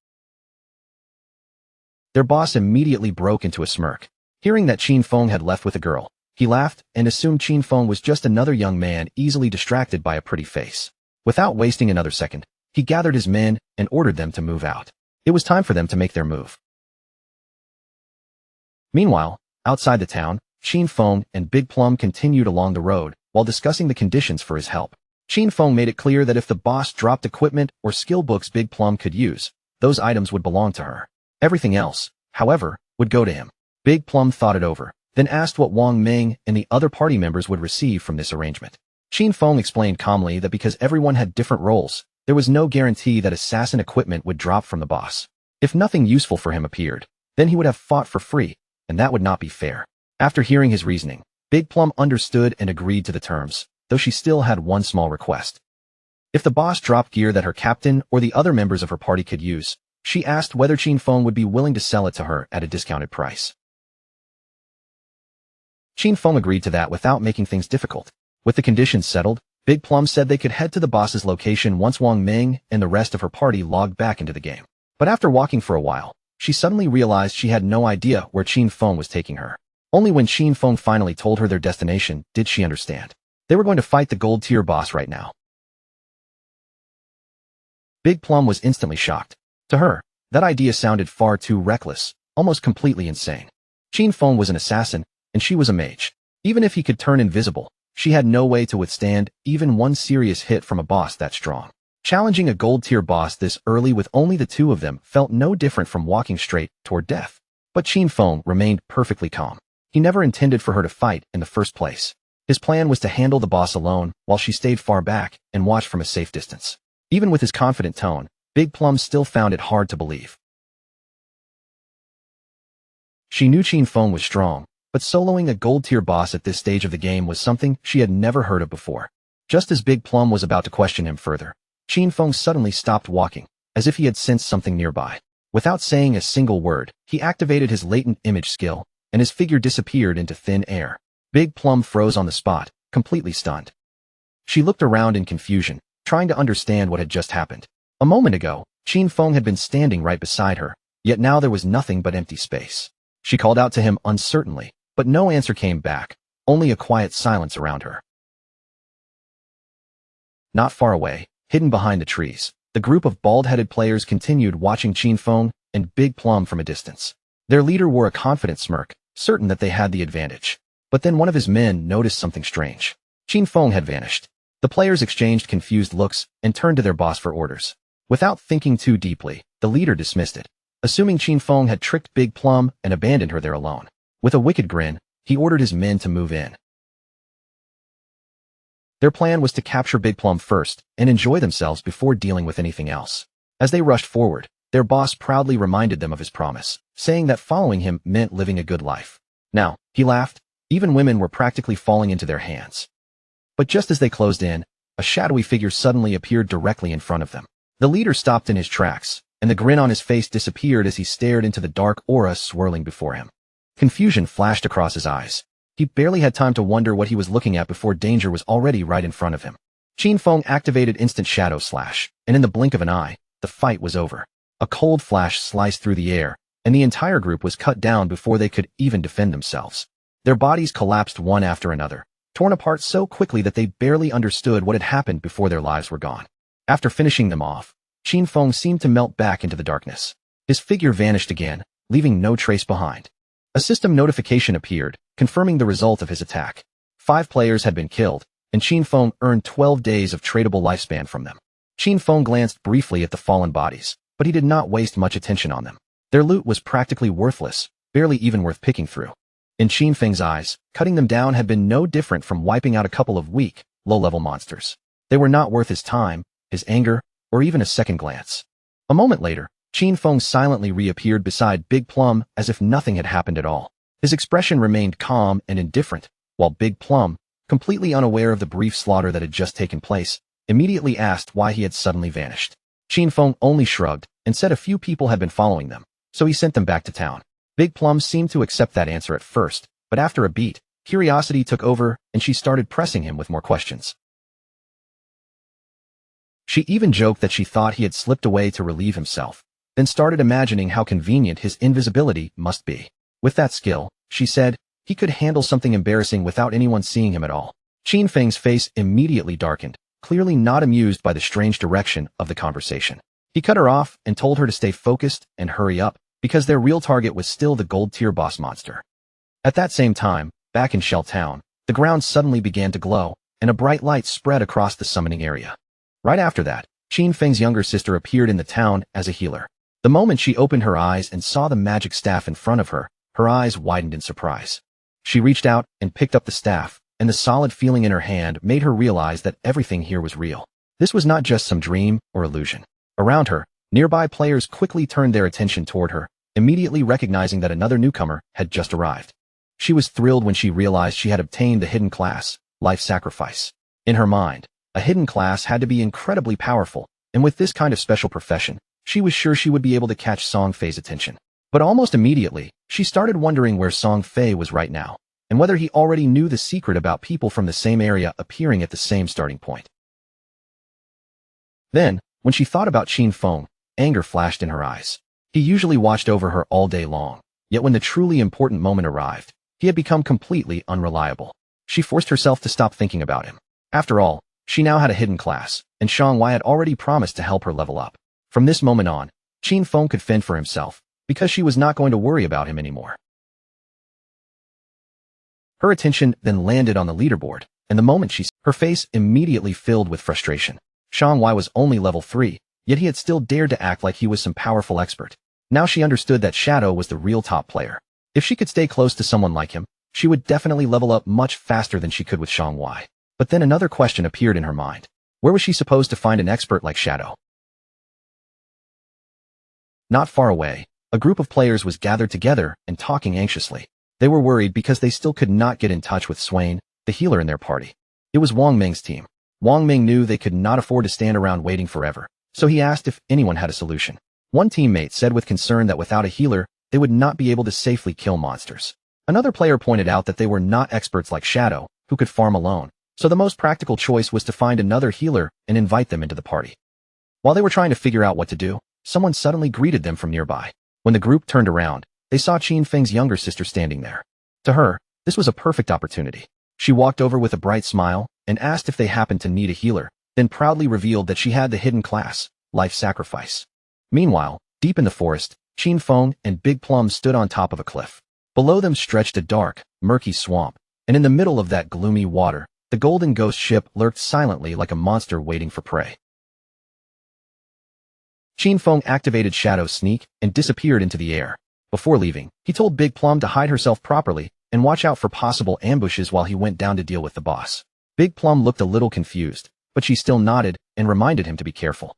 Their boss immediately broke into a smirk. Hearing that Qin Feng had left with a girl, he laughed and assumed Qin Feng was just another young man easily distracted by a pretty face. Without wasting another second, he gathered his men and ordered them to move out. It was time for them to make their move. Meanwhile, outside the town, Qin Feng and Big Plum continued along the road while discussing the conditions for his help. Qin Feng made it clear that if the boss dropped equipment or skill books Big Plum could use, those items would belong to her. Everything else, however, would go to him. Big Plum thought it over, then asked what Wang Ming and the other party members would receive from this arrangement. Qin Feng explained calmly that because everyone had different roles, there was no guarantee that assassin equipment would drop from the boss. If nothing useful for him appeared, then he would have fought for free, and that would not be fair. After hearing his reasoning, Big Plum understood and agreed to the terms, though she still had one small request. If the boss dropped gear that her captain or the other members of her party could use, she asked whether Qin Feng would be willing to sell it to her at a discounted price. Qin Feng agreed to that without making things difficult. With the conditions settled, Big Plum said they could head to the boss's location once Wang Ming and the rest of her party logged back into the game. But after walking for a while, she suddenly realized she had no idea where Qin Feng was taking her. Only when Qin Feng finally told her their destination did she understand. They were going to fight the gold tier boss right now. Big Plum was instantly shocked. To her, that idea sounded far too reckless, almost completely insane. Qin Feng was an assassin, and she was a mage. Even if he could turn invisible, she had no way to withstand even one serious hit from a boss that strong. Challenging a gold tier boss this early with only the two of them felt no different from walking straight toward death. But Qin Feng remained perfectly calm. He never intended for her to fight in the first place. His plan was to handle the boss alone while she stayed far back and watched from a safe distance. Even with his confident tone, Big Plum still found it hard to believe. She knew Qin Feng was strong, but soloing a gold-tier boss at this stage of the game was something she had never heard of before. Just as Big Plum was about to question him further, Qin Feng suddenly stopped walking, as if he had sensed something nearby. Without saying a single word, he activated his latent image skill, and his figure disappeared into thin air. Big Plum froze on the spot, completely stunned. She looked around in confusion, trying to understand what had just happened. A moment ago, Qin Feng had been standing right beside her, yet now there was nothing but empty space. She called out to him uncertainly, but no answer came back, only a quiet silence around her. Not far away, hidden behind the trees, the group of bald-headed players continued watching Qin Feng and Big Plum from a distance. Their leader wore a confident smirk, certain that they had the advantage. But then one of his men noticed something strange. Qin Feng had vanished. The players exchanged confused looks and turned to their boss for orders. Without thinking too deeply, the leader dismissed it, assuming Qin Feng had tricked Big Plum and abandoned her there alone. With a wicked grin, he ordered his men to move in. Their plan was to capture Big Plum first and enjoy themselves before dealing with anything else. As they rushed forward, their boss proudly reminded them of his promise, saying that following him meant living a good life. Now, he laughed, even women were practically falling into their hands. But just as they closed in, a shadowy figure suddenly appeared directly in front of them. The leader stopped in his tracks, and the grin on his face disappeared as he stared into the dark aura swirling before him. Confusion flashed across his eyes. He barely had time to wonder what he was looking at before danger was already right in front of him. Qin Feng activated Instant Shadow Slash, and in the blink of an eye, the fight was over. A cold flash sliced through the air, and the entire group was cut down before they could even defend themselves. Their bodies collapsed one after another, torn apart so quickly that they barely understood what had happened before their lives were gone. After finishing them off, Qin Feng seemed to melt back into the darkness. His figure vanished again, leaving no trace behind. A system notification appeared, confirming the result of his attack. 5 players had been killed, and Qin Feng earned 12 days of tradable lifespan from them. Qin Feng glanced briefly at the fallen bodies, but he did not waste much attention on them. Their loot was practically worthless, barely even worth picking through. In Qin Feng's eyes, cutting them down had been no different from wiping out a couple of weak, low-level monsters. They were not worth his time, his anger, or even a second glance. A moment later, Qin Feng silently reappeared beside Big Plum as if nothing had happened at all. His expression remained calm and indifferent, while Big Plum, completely unaware of the brief slaughter that had just taken place, immediately asked why he had suddenly vanished. Qin Feng only shrugged and said a few people had been following them, so he sent them back to town. Big Plum seemed to accept that answer at first, but after a beat, curiosity took over and she started pressing him with more questions. She even joked that she thought he had slipped away to relieve himself, then started imagining how convenient his invisibility must be. With that skill, she said, he could handle something embarrassing without anyone seeing him at all. Qin Feng's face immediately darkened, clearly not amused by the strange direction of the conversation. He cut her off and told her to stay focused and hurry up, because their real target was still the gold-tier boss monster. At that same time, back in Shell Town, the ground suddenly began to glow, and a bright light spread across the summoning area. Right after that, Qin Feng's younger sister appeared in the town as a healer. The moment she opened her eyes and saw the magic staff in front of her, her eyes widened in surprise. She reached out and picked up the staff, and the solid feeling in her hand made her realize that everything here was real. This was not just some dream or illusion. Around her, nearby players quickly turned their attention toward her, immediately recognizing that another newcomer had just arrived. She was thrilled when she realized she had obtained the hidden class, Life Sacrifice. In her mind, a hidden class had to be incredibly powerful, and with this kind of special profession, she was sure she would be able to catch Song Fei's attention. But almost immediately, she started wondering where Song Fei was right now, and whether he already knew the secret about people from the same area appearing at the same starting point. Then, when she thought about Qin Feng, anger flashed in her eyes. He usually watched over her all day long, yet when the truly important moment arrived, he had become completely unreliable. She forced herself to stop thinking about him. After all, she now had a hidden class, and Shang Wei had already promised to help her level up. From this moment on, Qin Feng could fend for himself, because she was not going to worry about him anymore. Her attention then landed on the leaderboard, and the moment her face immediately filled with frustration. Shang Wei was only level 3, yet he had still dared to act like he was some powerful expert. Now she understood that Shadow was the real top player. If she could stay close to someone like him, she would definitely level up much faster than she could with Shang Wei. But then another question appeared in her mind. Where was she supposed to find an expert like Shadow? Not far away, a group of players was gathered together and talking anxiously. They were worried because they still could not get in touch with Swain, the healer in their party. It was Wang Ming's team. Wang Ming knew they could not afford to stand around waiting forever, so he asked if anyone had a solution. One teammate said with concern that without a healer, they would not be able to safely kill monsters. Another player pointed out that they were not experts like Shadow, who could farm alone, so the most practical choice was to find another healer and invite them into the party. While they were trying to figure out what to do, someone suddenly greeted them from nearby. When the group turned around, they saw Qin Feng's younger sister standing there. To her, this was a perfect opportunity. She walked over with a bright smile and asked if they happened to need a healer, then proudly revealed that she had the hidden class, Life Sacrifice. Meanwhile, deep in the forest, Qin Feng and Big Plum stood on top of a cliff. Below them stretched a dark, murky swamp, and in the middle of that gloomy water, the golden ghost ship lurked silently like a monster waiting for prey. Qin Feng activated Shadow Sneak and disappeared into the air. Before leaving, he told Big Plum to hide herself properly and watch out for possible ambushes while he went down to deal with the boss. Big Plum looked a little confused, but she still nodded and reminded him to be careful.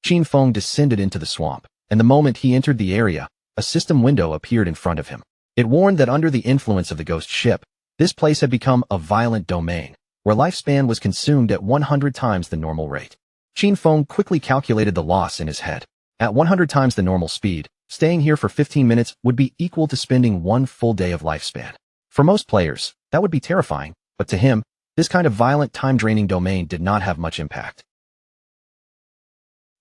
Qin Feng descended into the swamp, and the moment he entered the area, a system window appeared in front of him. It warned that under the influence of the ghost ship, this place had become a violent domain, where lifespan was consumed at 100 times the normal rate. Qin Feng quickly calculated the loss in his head. At 100 times the normal speed, staying here for 15 minutes would be equal to spending one full day of lifespan. For most players, that would be terrifying, but to him, this kind of violent time-draining domain did not have much impact.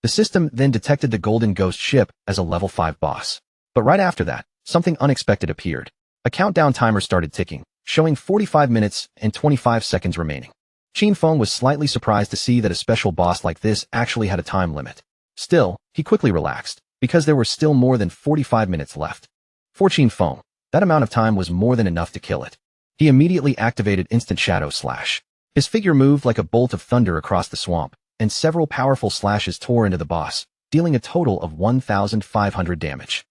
The system then detected the Golden Ghost ship as a level 5 boss. But right after that, something unexpected appeared. A countdown timer started ticking, showing 45 minutes and 25 seconds remaining. Qin Feng was slightly surprised to see that a special boss like this actually had a time limit. Still, he quickly relaxed, because there were still more than 45 minutes left. For Qin Feng, that amount of time was more than enough to kill it. He immediately activated Instant Shadow Slash. His figure moved like a bolt of thunder across the swamp, and several powerful slashes tore into the boss, dealing a total of 1,500 damage.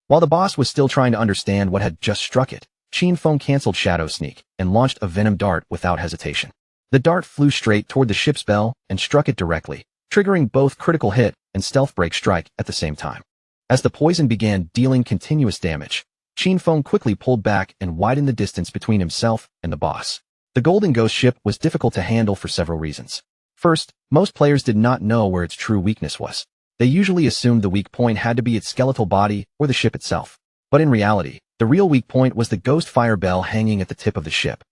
While the boss was still trying to understand what had just struck it, Qin Feng canceled Shadow Sneak and launched a venom dart without hesitation. The dart flew straight toward the ship's bell and struck it directly, triggering both critical hit and stealth break strike at the same time. As the poison began dealing continuous damage, Qin Feng quickly pulled back and widened the distance between himself and the boss. The Golden Ghost ship was difficult to handle for several reasons. First, most players did not know where its true weakness was. They usually assumed the weak point had to be its skeletal body or the ship itself. But in reality, the real weak point was the ghost fire bell hanging at the tip of the ship.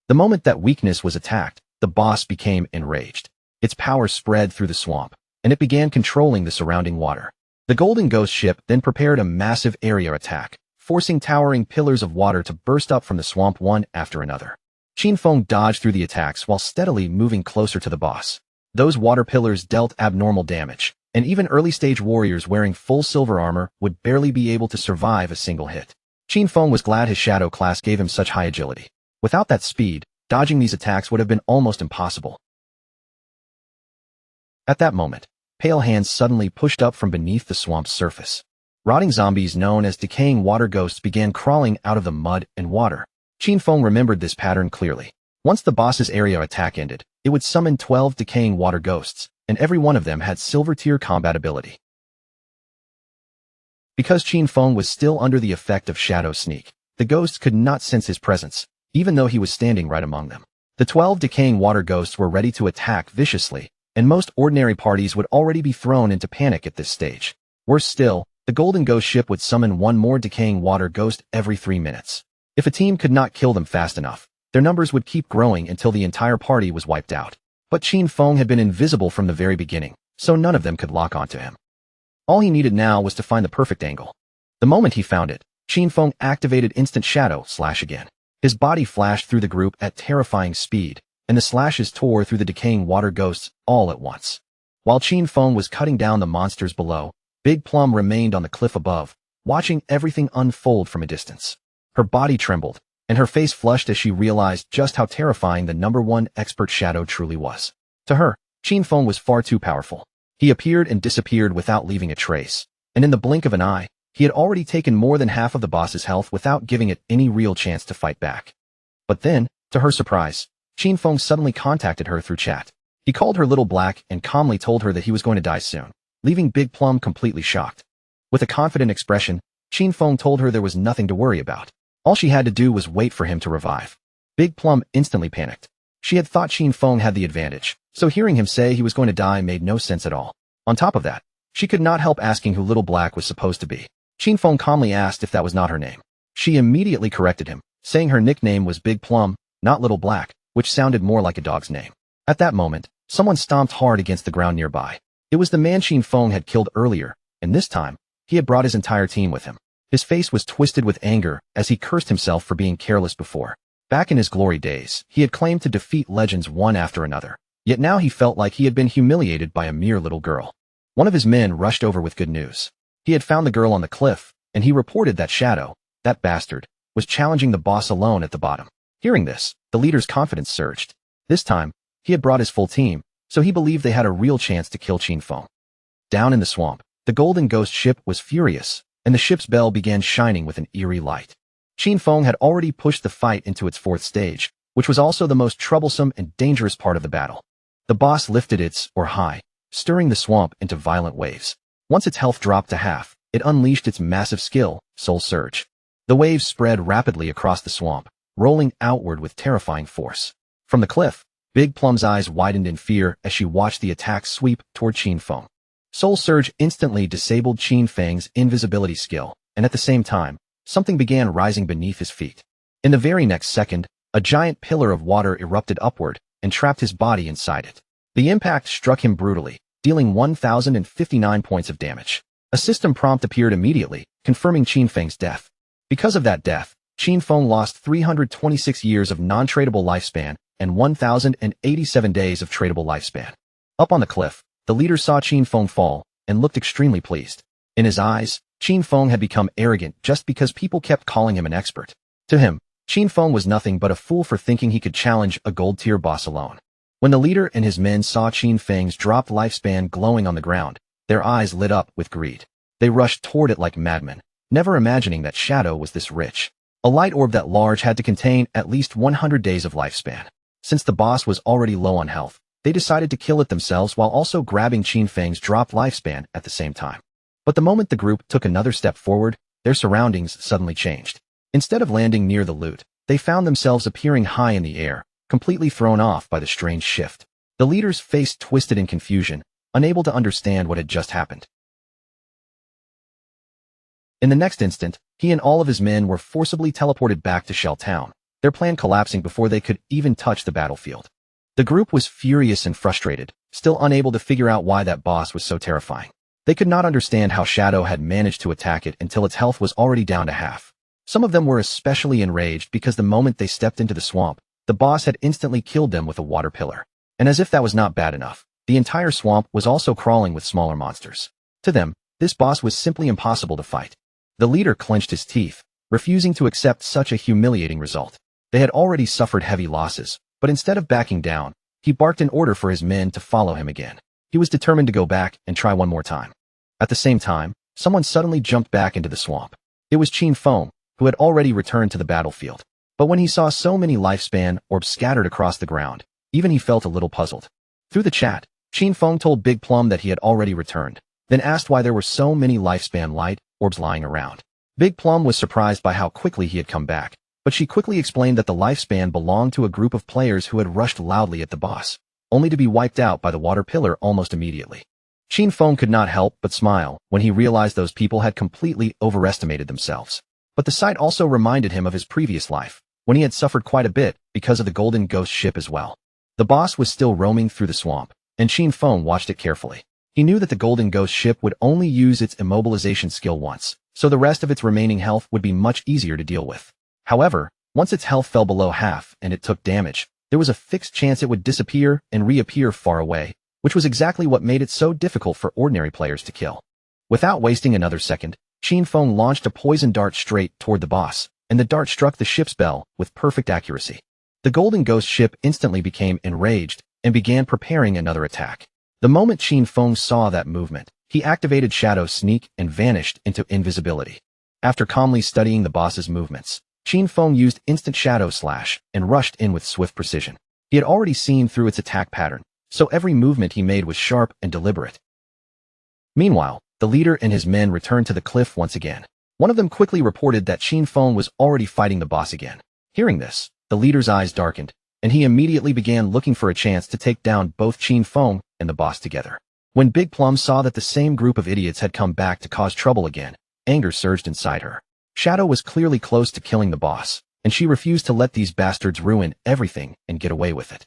The moment that weakness was attacked, the boss became enraged. Its power spread through the swamp, and it began controlling the surrounding water. The Golden Ghost ship then prepared a massive area attack, forcing towering pillars of water to burst up from the swamp one after another. Qin Feng dodged through the attacks while steadily moving closer to the boss. Those water pillars dealt abnormal damage, and even early-stage warriors wearing full silver armor would barely be able to survive a single hit. Qin Feng was glad his Shadow class gave him such high agility. Without that speed, dodging these attacks would have been almost impossible. At that moment, pale hands suddenly pushed up from beneath the swamp's surface. Rotting zombies known as decaying water ghosts began crawling out of the mud and water. Qin Feng remembered this pattern clearly. Once the boss's area attack ended, it would summon 12 decaying water ghosts, and every one of them had silver tier combat ability. Because Qin Feng was still under the effect of Shadow Sneak, the ghosts could not sense his presence, even though he was standing right among them. The 12 decaying water ghosts were ready to attack viciously, and most ordinary parties would already be thrown into panic at this stage. Worse still, the Golden Ghost ship would summon one more decaying water ghost every 3 minutes. If a team could not kill them fast enough, their numbers would keep growing until the entire party was wiped out. But Qin Feng had been invisible from the very beginning, so none of them could lock onto him. All he needed now was to find the perfect angle. The moment he found it, Qin Feng activated Instant Shadow Slash again. His body flashed through the group at terrifying speed, and the slashes tore through the decaying water ghosts all at once. While Qin Feng was cutting down the monsters below, Big Plum remained on the cliff above, watching everything unfold from a distance. Her body trembled, and her face flushed as she realized just how terrifying the #1 expert Shadow truly was. To her, Qin Feng was far too powerful. He appeared and disappeared without leaving a trace, and in the blink of an eye, he had already taken more than half of the boss's health without giving it any real chance to fight back. But then, to her surprise, Qin Feng suddenly contacted her through chat. He called her Little Black and calmly told her that he was going to die soon, leaving Big Plum completely shocked. With a confident expression, Qin Feng told her there was nothing to worry about. All she had to do was wait for him to revive. Big Plum instantly panicked. She had thought Qin Feng had the advantage, so hearing him say he was going to die made no sense at all. On top of that, she could not help asking who Little Black was supposed to be. Qin Feng calmly asked if that was not her name. She immediately corrected him, saying her nickname was Big Plum, not Little Black, which sounded more like a dog's name. At that moment, someone stomped hard against the ground nearby. It was the man Qin Feng had killed earlier, and this time, he had brought his entire team with him. His face was twisted with anger as he cursed himself for being careless before. Back in his glory days, he had claimed to defeat legends one after another, yet now he felt like he had been humiliated by a mere little girl. One of his men rushed over with good news. He had found the girl on the cliff, and he reported that Shadow, that bastard, was challenging the boss alone at the bottom. Hearing this, the leader's confidence surged. This time, he had brought his full team, so he believed they had a real chance to kill Qin Feng. Down in the swamp, the Golden Ghost ship was furious, and the ship's bell began shining with an eerie light. Qin Feng had already pushed the fight into its 4th stage, which was also the most troublesome and dangerous part of the battle. The boss lifted its, or high, stirring the swamp into violent waves. Once its health dropped to half, it unleashed its massive skill, Soul Surge. The waves spread rapidly across the swamp, rolling outward with terrifying force. From the cliff, Big Plum's eyes widened in fear as she watched the attack sweep toward Qin Feng. Soul Surge instantly disabled Qin Feng's invisibility skill, and at the same time, something began rising beneath his feet. In the very next second, a giant pillar of water erupted upward and trapped his body inside it. The impact struck him brutally, dealing 1,059 points of damage. A system prompt appeared immediately, confirming Qin Feng's death. Because of that death, Qin Feng lost 326 years of non-tradable lifespan and 1,087 days of tradable lifespan. Up on the cliff, the leader saw Qin Feng fall and looked extremely pleased. In his eyes, Qin Feng had become arrogant just because people kept calling him an expert. To him, Qin Feng was nothing but a fool for thinking he could challenge a gold-tier boss alone. When the leader and his men saw Qin Feng's dropped lifespan glowing on the ground, their eyes lit up with greed. They rushed toward it like madmen, never imagining that Shadow was this rich. A light orb that large had to contain at least 100 days of lifespan. Since the boss was already low on health, they decided to kill it themselves while also grabbing Qin Feng's dropped lifespan at the same time. But the moment the group took another step forward, their surroundings suddenly changed. Instead of landing near the loot, they found themselves appearing high in the air, completely thrown off by the strange shift. The leader's face twisted in confusion, unable to understand what had just happened. In the next instant, he and all of his men were forcibly teleported back to Shell Town, their plan collapsing before they could even touch the battlefield. The group was furious and frustrated, still unable to figure out why that boss was so terrifying. They could not understand how Shadow had managed to attack it until its health was already down to half. Some of them were especially enraged because the moment they stepped into the swamp, the boss had instantly killed them with a water pillar. And as if that was not bad enough, the entire swamp was also crawling with smaller monsters. To them, this boss was simply impossible to fight. The leader clenched his teeth, refusing to accept such a humiliating result. They had already suffered heavy losses, but instead of backing down, he barked an order for his men to follow him again. He was determined to go back and try one more time. At the same time, someone suddenly jumped back into the swamp. It was Qin Feng, who had already returned to the battlefield. But when he saw so many lifespan orbs scattered across the ground, even he felt a little puzzled. Through the chat, Qin Feng told Big Plum that he had already returned, then asked why there were so many lifespan light orbs lying around. Big Plum was surprised by how quickly he had come back, but she quickly explained that the lifespan belonged to a group of players who had rushed loudly at the boss, only to be wiped out by the water pillar almost immediately. Qin Feng could not help but smile when he realized those people had completely overestimated themselves. But the sight also reminded him of his previous life, when he had suffered quite a bit because of the Golden Ghost ship as well. The boss was still roaming through the swamp, and Qin Feng watched it carefully. He knew that the Golden Ghost ship would only use its immobilization skill once, so the rest of its remaining health would be much easier to deal with. However, once its health fell below half and it took damage, there was a fixed chance it would disappear and reappear far away, which was exactly what made it so difficult for ordinary players to kill. Without wasting another second, Qin Feng launched a poison dart straight toward the boss, and the dart struck the ship's bell with perfect accuracy. The Golden Ghost ship instantly became enraged and began preparing another attack. The moment Qin Feng saw that movement, he activated Shadow Sneak and vanished into invisibility. After calmly studying the boss's movements, Qin Feng used Instant Shadow Slash and rushed in with swift precision. He had already seen through its attack pattern, so every movement he made was sharp and deliberate. Meanwhile, the leader and his men returned to the cliff once again. One of them quickly reported that Qin Feng was already fighting the boss again. Hearing this, the leader's eyes darkened, and he immediately began looking for a chance to take down both Qin Feng and the boss together. When Big Plum saw that the same group of idiots had come back to cause trouble again, anger surged inside her. Shadow was clearly close to killing the boss, and she refused to let these bastards ruin everything and get away with it.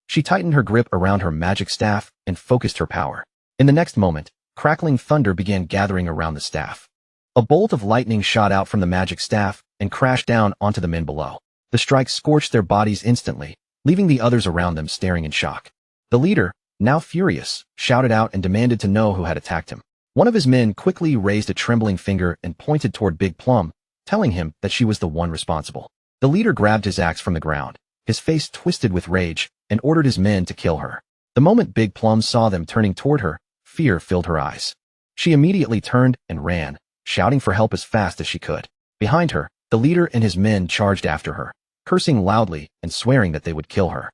She tightened her grip around her magic staff and focused her power. In the next moment, crackling thunder began gathering around the staff. A bolt of lightning shot out from the magic staff and crashed down onto the men below. The strike scorched their bodies instantly, leaving the others around them staring in shock. The leader, now furious, shouted out and demanded to know who had attacked him. One of his men quickly raised a trembling finger and pointed toward Big Plum, telling him that she was the one responsible. The leader grabbed his axe from the ground, his face twisted with rage, and ordered his men to kill her. The moment Big Plum saw them turning toward her, fear filled her eyes. She immediately turned and ran, shouting for help as fast as she could. Behind her, the leader and his men charged after her, cursing loudly and swearing that they would kill her.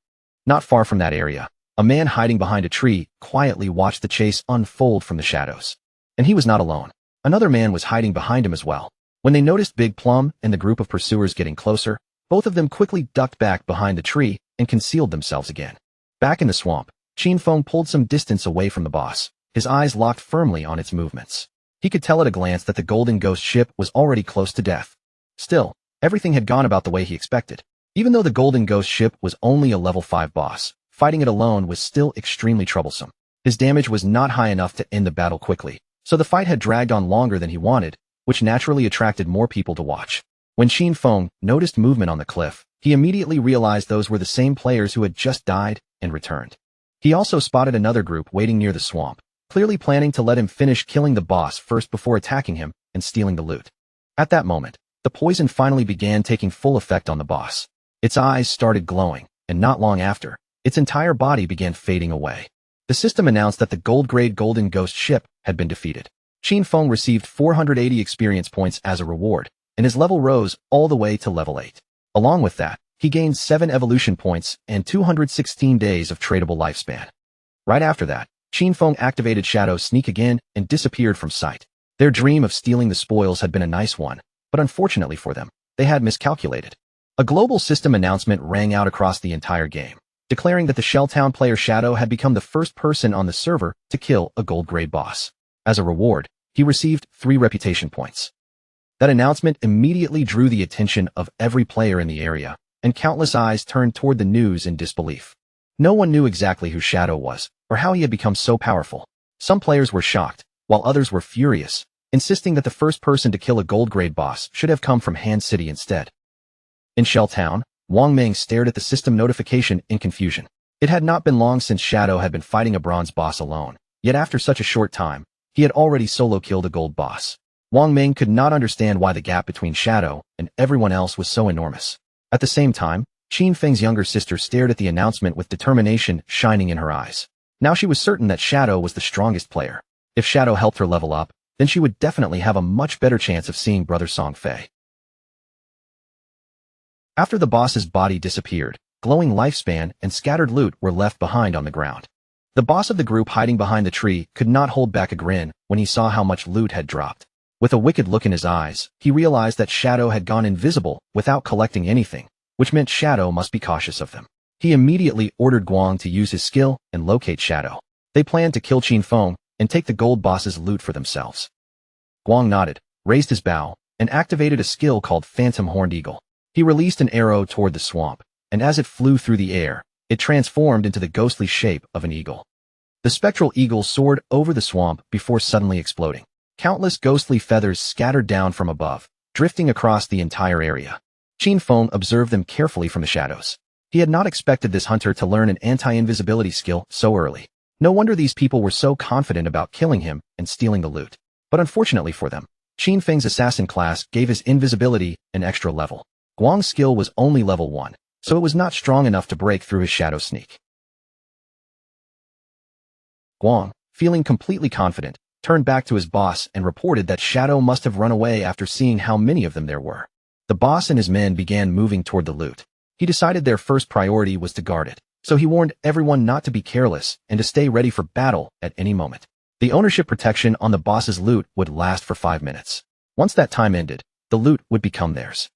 Not far from that area, a man hiding behind a tree quietly watched the chase unfold from the shadows. And he was not alone. Another man was hiding behind him as well. When they noticed Big Plum and the group of pursuers getting closer, both of them quickly ducked back behind the tree and concealed themselves again. Back in the swamp, Qin Feng pulled some distance away from the boss, his eyes locked firmly on its movements. He could tell at a glance that the Golden Ghost ship was already close to death. Still, everything had gone about the way he expected. Even though the Golden Ghost ship was only a level 5 boss, fighting it alone was still extremely troublesome. His damage was not high enough to end the battle quickly, so the fight had dragged on longer than he wanted, which naturally attracted more people to watch. When Qin Feng noticed movement on the cliff, he immediately realized those were the same players who had just died and returned. He also spotted another group waiting near the swamp, clearly planning to let him finish killing the boss first before attacking him and stealing the loot. At that moment, the poison finally began taking full effect on the boss. Its eyes started glowing, and not long after, its entire body began fading away. The system announced that the gold-grade Golden Ghost ship had been defeated. Qin Feng received 480 experience points as a reward, and his level rose all the way to level 8. Along with that, he gained 7 evolution points and 216 days of tradable lifespan. Right after that, Qin Feng activated Shadow Sneak again and disappeared from sight. Their dream of stealing the spoils had been a nice one, but unfortunately for them, they had miscalculated. A global system announcement rang out across the entire game, declaring that the Shelltown player Shadow had become the first person on the server to kill a gold-grade boss. As a reward, he received 3 reputation points. That announcement immediately drew the attention of every player in the area, and countless eyes turned toward the news in disbelief. No one knew exactly who Shadow was, or how he had become so powerful. Some players were shocked, while others were furious, insisting that the first person to kill a gold-grade boss should have come from Han City instead. In Shelltown, Wang Ming stared at the system notification in confusion. It had not been long since Shadow had been fighting a bronze boss alone, yet after such a short time, he had already solo killed a gold boss. Wang Ming could not understand why the gap between Shadow and everyone else was so enormous. At the same time, Qin Feng's younger sister stared at the announcement with determination shining in her eyes. Now she was certain that Shadow was the strongest player. If Shadow helped her level up, then she would definitely have a much better chance of seeing Brother Song Fei. After the boss's body disappeared, glowing lifespan and scattered loot were left behind on the ground. The boss of the group hiding behind the tree could not hold back a grin when he saw how much loot had dropped. With a wicked look in his eyes, he realized that Shadow had gone invisible without collecting anything, which meant Shadow must be cautious of them. He immediately ordered Guang to use his skill and locate Shadow. They planned to kill Qin Feng and take the gold boss's loot for themselves. Guang nodded, raised his bow, and activated a skill called Phantom Horned Eagle. He released an arrow toward the swamp, and as it flew through the air, it transformed into the ghostly shape of an eagle. The spectral eagle soared over the swamp before suddenly exploding. Countless ghostly feathers scattered down from above, drifting across the entire area. Qin Feng observed them carefully from the shadows. He had not expected this hunter to learn an anti-invisibility skill so early. No wonder these people were so confident about killing him and stealing the loot. But unfortunately for them, Qin Feng's assassin class gave his invisibility an extra level. Guang's skill was only level 1, so it was not strong enough to break through his shadow sneak. Guang, feeling completely confident, turned back to his boss and reported that Shadow must have run away after seeing how many of them there were. The boss and his men began moving toward the loot. He decided their first priority was to guard it, so he warned everyone not to be careless and to stay ready for battle at any moment. The ownership protection on the boss's loot would last for 5 minutes. Once that time ended, the loot would become theirs.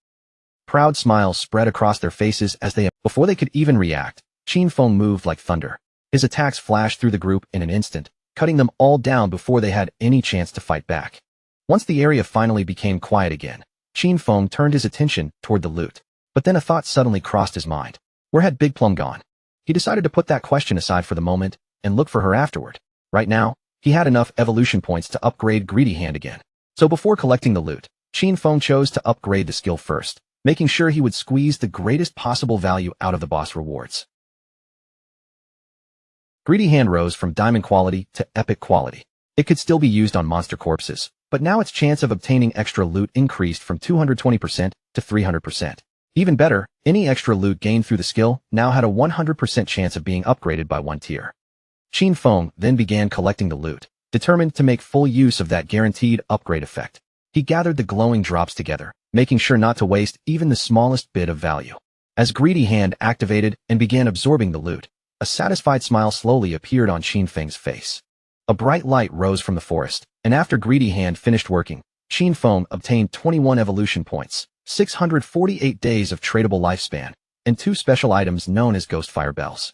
Proud smiles spread across their faces as before they could even react, Qin Feng moved like thunder. His attacks flashed through the group in an instant, cutting them all down before they had any chance to fight back. Once the area finally became quiet again, Qin Feng turned his attention toward the loot. But then a thought suddenly crossed his mind. Where had Big Plum gone? He decided to put that question aside for the moment and look for her afterward. Right now, he had enough evolution points to upgrade Greedy Hand again. So before collecting the loot, Qin Feng chose to upgrade the skill first, making sure he would squeeze the greatest possible value out of the boss rewards. Greedy Hand rose from diamond quality to epic quality. It could still be used on monster corpses, but now its chance of obtaining extra loot increased from 220% to 300%. Even better, any extra loot gained through the skill now had a 100% chance of being upgraded by 1 tier. Qin Feng then began collecting the loot, determined to make full use of that guaranteed upgrade effect. He gathered the glowing drops together, making sure not to waste even the smallest bit of value. As Greedy Hand activated and began absorbing the loot, a satisfied smile slowly appeared on Qin Feng's face. A bright light rose from the forest, and after Greedy Hand finished working, Qin Feng obtained 21 evolution points, 648 days of tradable lifespan, and 2 special items known as Ghost Fire Bells.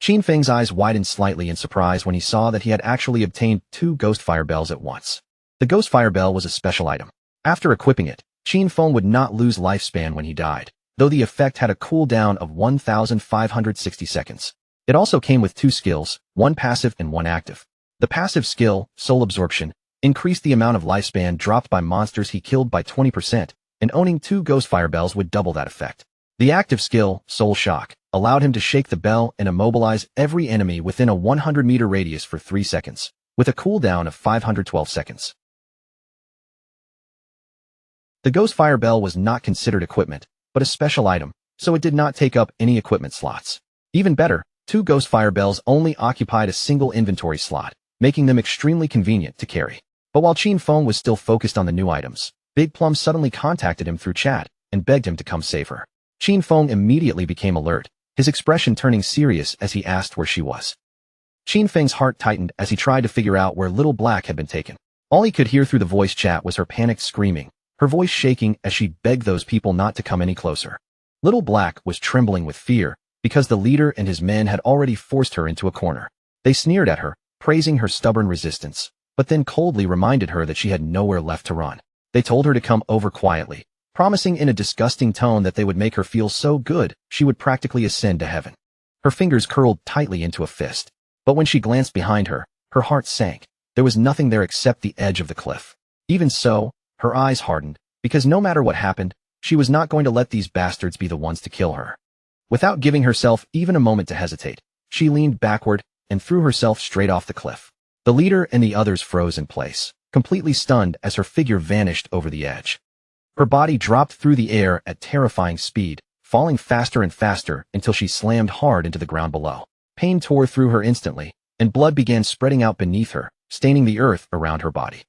Qin Feng's eyes widened slightly in surprise when he saw that he had actually obtained 2 Ghost Fire Bells at once. The Ghost Fire Bell was a special item. After equipping it, Qin Feng would not lose lifespan when he died, though the effect had a cooldown of 1,560 seconds. It also came with 2 skills, 1 passive and 1 active. The passive skill, Soul Absorption, increased the amount of lifespan dropped by monsters he killed by 20%, and owning 2 Ghost Fire Bells would double that effect. The active skill, Soul Shock, allowed him to shake the bell and immobilize every enemy within a 100-meter radius for 3 seconds, with a cooldown of 512 seconds. The Ghost Fire Bell was not considered equipment, but a special item, so it did not take up any equipment slots. Even better, 2 Ghost Fire Bells only occupied a single inventory slot, making them extremely convenient to carry. But while Qin Feng was still focused on the new items, Big Plum suddenly contacted him through chat and begged him to come save her. Qin Feng immediately became alert, his expression turning serious as he asked where she was. Qin Feng's heart tightened as he tried to figure out where Little Black had been taken. All he could hear through the voice chat was her panicked screaming, her voice shaking as she begged those people not to come any closer. Little Black was trembling with fear because the leader and his men had already forced her into a corner. They sneered at her, praising her stubborn resistance, but then coldly reminded her that she had nowhere left to run. They told her to come over quietly, promising in a disgusting tone that they would make her feel so good she would practically ascend to heaven. Her fingers curled tightly into a fist, but when she glanced behind her, her heart sank. There was nothing there except the edge of the cliff. Even so, her eyes hardened, because no matter what happened, she was not going to let these bastards be the ones to kill her. Without giving herself even a moment to hesitate, she leaned backward and threw herself straight off the cliff. The leader and the others froze in place, completely stunned as her figure vanished over the edge. Her body dropped through the air at terrifying speed, falling faster and faster until she slammed hard into the ground below. Pain tore through her instantly, and blood began spreading out beneath her, staining the earth around her body.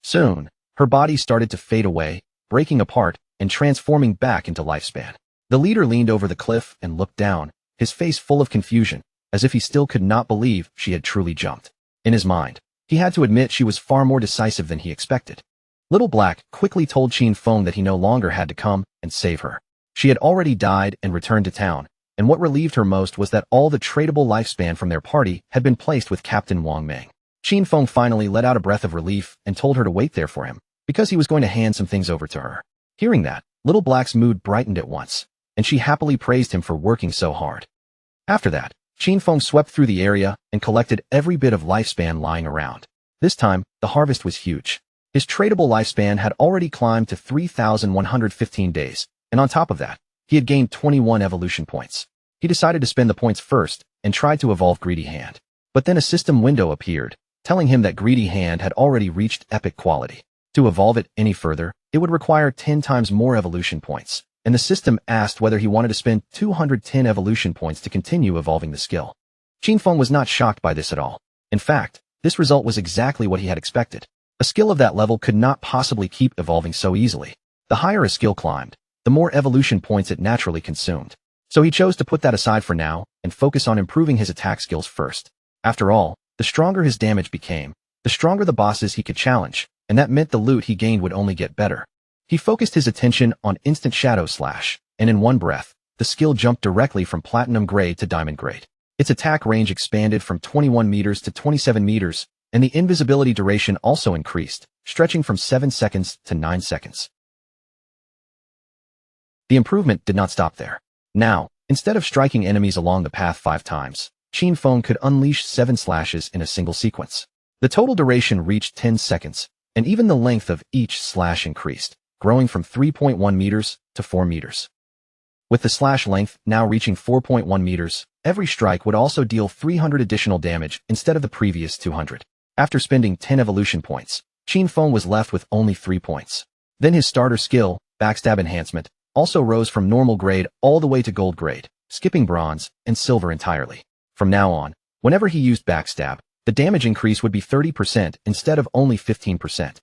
Soon, her body started to fade away, breaking apart and transforming back into lifespan. The leader leaned over the cliff and looked down, his face full of confusion, as if he still could not believe she had truly jumped. In his mind, he had to admit she was far more decisive than he expected. Little Black quickly told Qin Feng that he no longer had to come and save her. She had already died and returned to town, and what relieved her most was that all the tradable lifespan from their party had been placed with Captain Wang Meng. Qin Feng finally let out a breath of relief and told her to wait there for him, because he was going to hand some things over to her. Hearing that, Little Black's mood brightened at once, and she happily praised him for working so hard. After that, Qin Feng swept through the area and collected every bit of lifespan lying around. This time, the harvest was huge. His tradable lifespan had already climbed to 3,115 days, and on top of that, he had gained 21 evolution points. He decided to spend the points first and tried to evolve Greedy Hand. But then a system window appeared, telling him that Greedy Hand had already reached epic quality. To evolve it any further, it would require 10 times more evolution points, and the system asked whether he wanted to spend 210 evolution points to continue evolving the skill. Qin Feng was not shocked by this at all. In fact, this result was exactly what he had expected. A skill of that level could not possibly keep evolving so easily. The higher a skill climbed, the more evolution points it naturally consumed. So he chose to put that aside for now and focus on improving his attack skills first. After all, the stronger his damage became, the stronger the bosses he could challenge, and that meant the loot he gained would only get better. He focused his attention on Instant Shadow Slash, and in one breath, the skill jumped directly from Platinum Grade to Diamond Grade. Its attack range expanded from 21 meters to 27 meters, and the invisibility duration also increased, stretching from 7 seconds to 9 seconds. The improvement did not stop there. Now, instead of striking enemies along the path 5 times, Qin Feng could unleash 7 slashes in a single sequence. The total duration reached 10 seconds, and even the length of each slash increased, growing from 3.1 meters to 4 meters. With the slash length now reaching 4.1 meters, every strike would also deal 300 additional damage instead of the previous 200. After spending 10 evolution points, Qin Feng was left with only 3 points. Then his starter skill, Backstab Enhancement, also rose from normal grade all the way to gold grade, skipping bronze and silver entirely. From now on, whenever he used Backstab, the damage increase would be 30% instead of only 15%.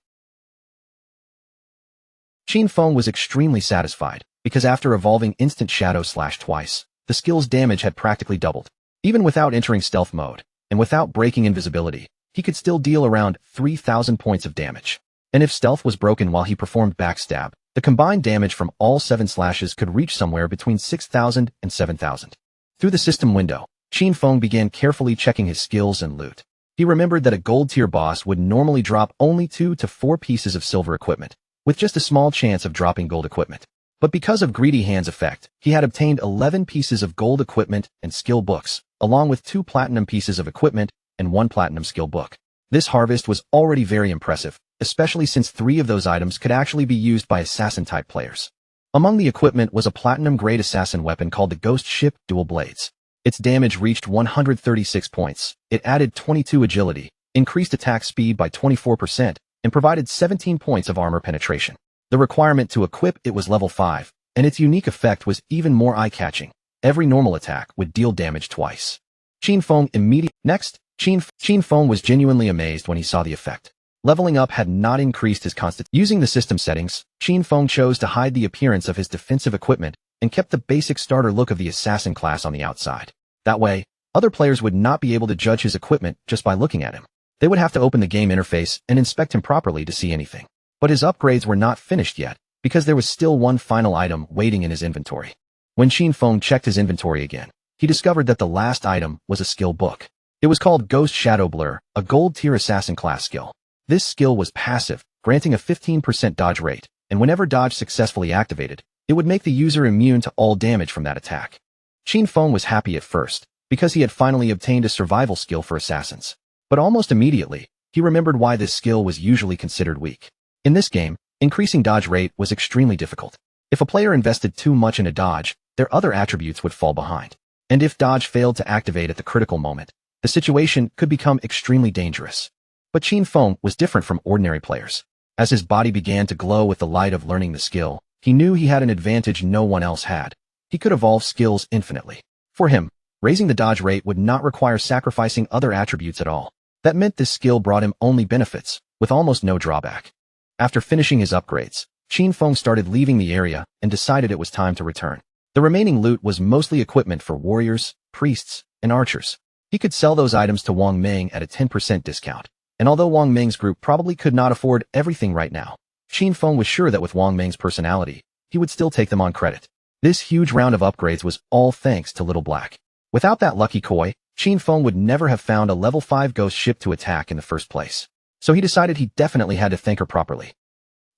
Qin Feng was extremely satisfied, because after evolving Instant Shadow Slash twice, the skill's damage had practically doubled. Even without entering stealth mode, and without breaking invisibility, he could still deal around 3,000 points of damage. And if stealth was broken while he performed Backstab, the combined damage from all 7 slashes could reach somewhere between 6,000 and 7,000. Through the system window, Qin Feng began carefully checking his skills and loot. He remembered that a gold-tier boss would normally drop only 2 to 4 pieces of silver equipment, with just a small chance of dropping gold equipment. But because of Greedy Hand's effect, he had obtained 11 pieces of gold equipment and skill books, along with 2 platinum pieces of equipment and 1 platinum skill book. This harvest was already very impressive, especially since 3 of those items could actually be used by assassin-type players. Among the equipment was a platinum-grade assassin weapon called the Ghost Ship Dual Blades. Its damage reached 136 points, it added 22 agility, increased attack speed by 24%, and provided 17 points of armor penetration. The requirement to equip it was level 5, and its unique effect was even more eye-catching. Every normal attack would deal damage twice. Qin Feng immediately. Next, Qin Feng was genuinely amazed when he saw the effect. Leveling up had not increased his constitution. Using the system settings, Qin Feng chose to hide the appearance of his defensive equipment and kept the basic starter look of the assassin class on the outside. That way, other players would not be able to judge his equipment just by looking at him. They would have to open the game interface and inspect him properly to see anything. But his upgrades were not finished yet, because there was still one final item waiting in his inventory. When Qin Feng checked his inventory again, he discovered that the last item was a skill book. It was called Ghost Shadow Blur, a gold-tier assassin class skill. This skill was passive, granting a 15% dodge rate, and whenever dodge successfully activated, it would make the user immune to all damage from that attack. Qin Feng was happy at first, because he had finally obtained a survival skill for assassins. But almost immediately, he remembered why this skill was usually considered weak. In this game, increasing dodge rate was extremely difficult. If a player invested too much in a dodge, their other attributes would fall behind. And if dodge failed to activate at the critical moment, the situation could become extremely dangerous. But Qin Feng was different from ordinary players. As his body began to glow with the light of learning the skill, he knew he had an advantage no one else had. He could evolve skills infinitely. For him, raising the dodge rate would not require sacrificing other attributes at all. That meant this skill brought him only benefits, with almost no drawback. After finishing his upgrades, Qin Feng started leaving the area and decided it was time to return. The remaining loot was mostly equipment for warriors, priests, and archers. He could sell those items to Wang Ming at a 10% discount. And although Wang Ming's group probably could not afford everything right now, Qin Feng was sure that with Wang Ming's personality, he would still take them on credit. This huge round of upgrades was all thanks to Little Black. Without that lucky koi, Qin Feng would never have found a level 5 ghost ship to attack in the first place. So he decided he definitely had to thank her properly.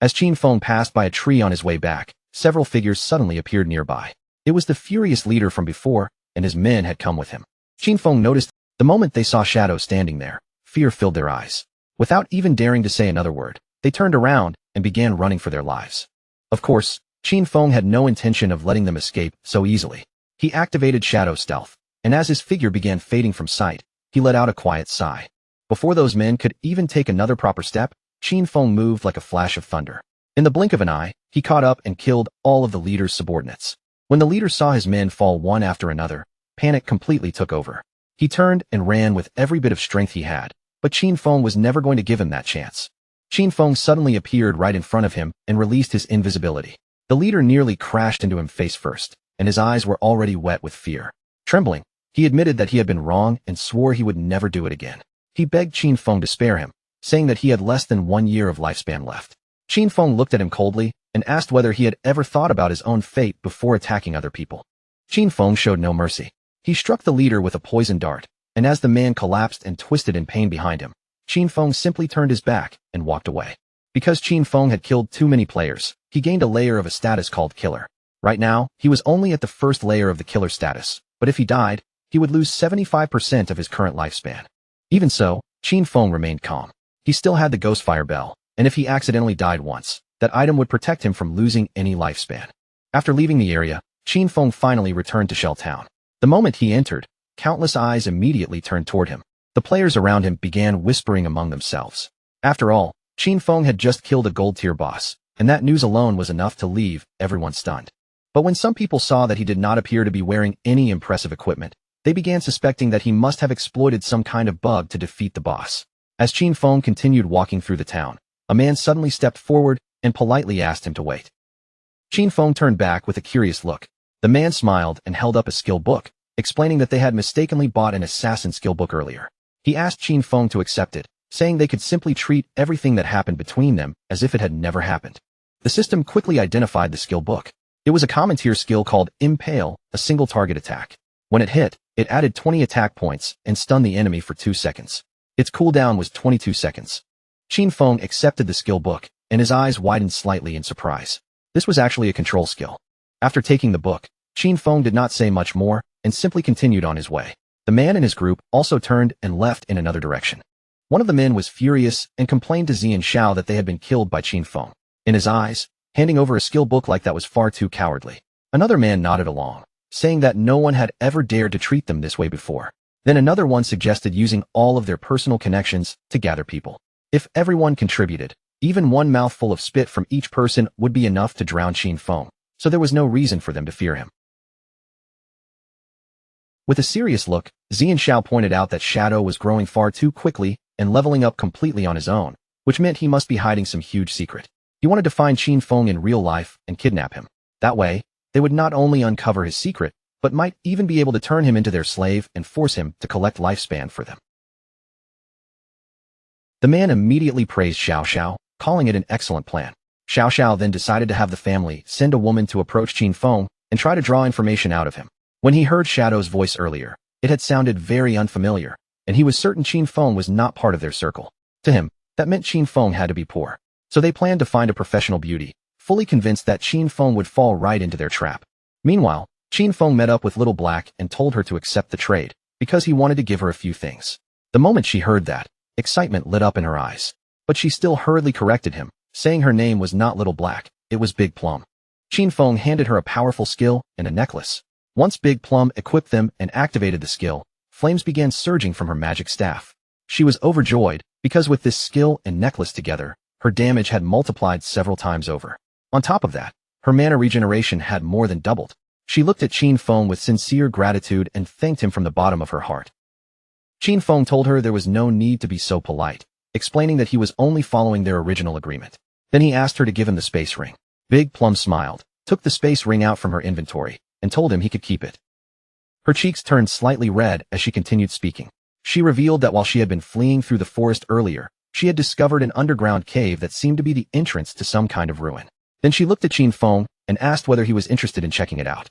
As Qin Feng passed by a tree on his way back, several figures suddenly appeared nearby. It was the furious leader from before, and his men had come with him. Qin Feng noticed the moment they saw Shadow standing there, fear filled their eyes. Without even daring to say another word, they turned around and began running for their lives. Of course, Qin Feng had no intention of letting them escape so easily. He activated Shadow Stealth, and as his figure began fading from sight, he let out a quiet sigh. Before those men could even take another proper step, Qin Feng moved like a flash of thunder. In the blink of an eye, he caught up and killed all of the leader's subordinates. When the leader saw his men fall one after another, panic completely took over. He turned and ran with every bit of strength he had, but Qin Feng was never going to give him that chance. Qin Feng suddenly appeared right in front of him and released his invisibility. The leader nearly crashed into him face first, and his eyes were already wet with fear. Trembling, he admitted that he had been wrong and swore he would never do it again. He begged Qin Feng to spare him, saying that he had less than 1 year of lifespan left. Qin Feng looked at him coldly and asked whether he had ever thought about his own fate before attacking other people. Qin Feng showed no mercy. He struck the leader with a poison dart, and as the man collapsed and twisted in pain behind him, Qin Feng simply turned his back and walked away. Because Qin Feng had killed too many players, he gained a layer of a status called Killer. Right now, he was only at the first layer of the Killer status, but if he died, he would lose 75% of his current lifespan. Even so, Qin Feng remained calm. He still had the Ghostfire Bell, and if he accidentally died once, that item would protect him from losing any lifespan. After leaving the area, Qin Feng finally returned to Shell Town. The moment he entered, countless eyes immediately turned toward him. The players around him began whispering among themselves. After all, Qin Feng had just killed a gold-tier boss, and that news alone was enough to leave everyone stunned. But when some people saw that he did not appear to be wearing any impressive equipment, they began suspecting that he must have exploited some kind of bug to defeat the boss. As Qin Feng continued walking through the town, a man suddenly stepped forward and politely asked him to wait. Qin Feng turned back with a curious look. The man smiled and held up a skill book, explaining that they had mistakenly bought an assassin skill book earlier. He asked Qin Feng to accept it, saying they could simply treat everything that happened between them as if it had never happened. The system quickly identified the skill book. It was a common tier skill called Impale, a single target attack. When it hit, it added 20 attack points and stunned the enemy for 2 seconds. Its cooldown was 22 seconds. Qin Feng accepted the skill book, and his eyes widened slightly in surprise. This was actually a control skill. After taking the book, Qin Feng did not say much more and simply continued on his way. The man and his group also turned and left in another direction. One of the men was furious and complained to Zian Xiao that they had been killed by Qin Feng. In his eyes, handing over a skill book like that was far too cowardly. Another man nodded along, saying that no one had ever dared to treat them this way before. Then another one suggested using all of their personal connections to gather people. If everyone contributed, even one mouthful of spit from each person would be enough to drown Qin Feng, so there was no reason for them to fear him. With a serious look, Zian Xiao pointed out that Shadow was growing far too quickly and leveling up completely on his own, which meant he must be hiding some huge secret. He wanted to find Qin Feng in real life and kidnap him. That way, they would not only uncover his secret, but might even be able to turn him into their slave and force him to collect lifespan for them. The man immediately praised Xiao Xiao, calling it an excellent plan. Xiao Xiao then decided to have the family send a woman to approach Qin Feng and try to draw information out of him. When he heard Shadow's voice earlier, it had sounded very unfamiliar, and he was certain Qin Feng was not part of their circle. To him, that meant Qin Feng had to be poor. So they planned to find a professional beauty, fully convinced that Qin Feng would fall right into their trap. Meanwhile, Qin Feng met up with Little Black and told her to accept the trade, because he wanted to give her a few things. The moment she heard that, excitement lit up in her eyes. But she still hurriedly corrected him, saying her name was not Little Black, it was Big Plum. Qin Feng handed her a powerful skill and a necklace. Once Big Plum equipped them and activated the skill, flames began surging from her magic staff. She was overjoyed, because with this skill and necklace together, her damage had multiplied several times over. On top of that, her mana regeneration had more than doubled. She looked at Qin Feng with sincere gratitude and thanked him from the bottom of her heart. Qin Feng told her there was no need to be so polite, explaining that he was only following their original agreement. Then he asked her to give him the space ring. Big Plum smiled, took the space ring out from her inventory, and told him he could keep it. Her cheeks turned slightly red as she continued speaking. She revealed that while she had been fleeing through the forest earlier, she had discovered an underground cave that seemed to be the entrance to some kind of ruin. Then she looked at Qin Feng and asked whether he was interested in checking it out.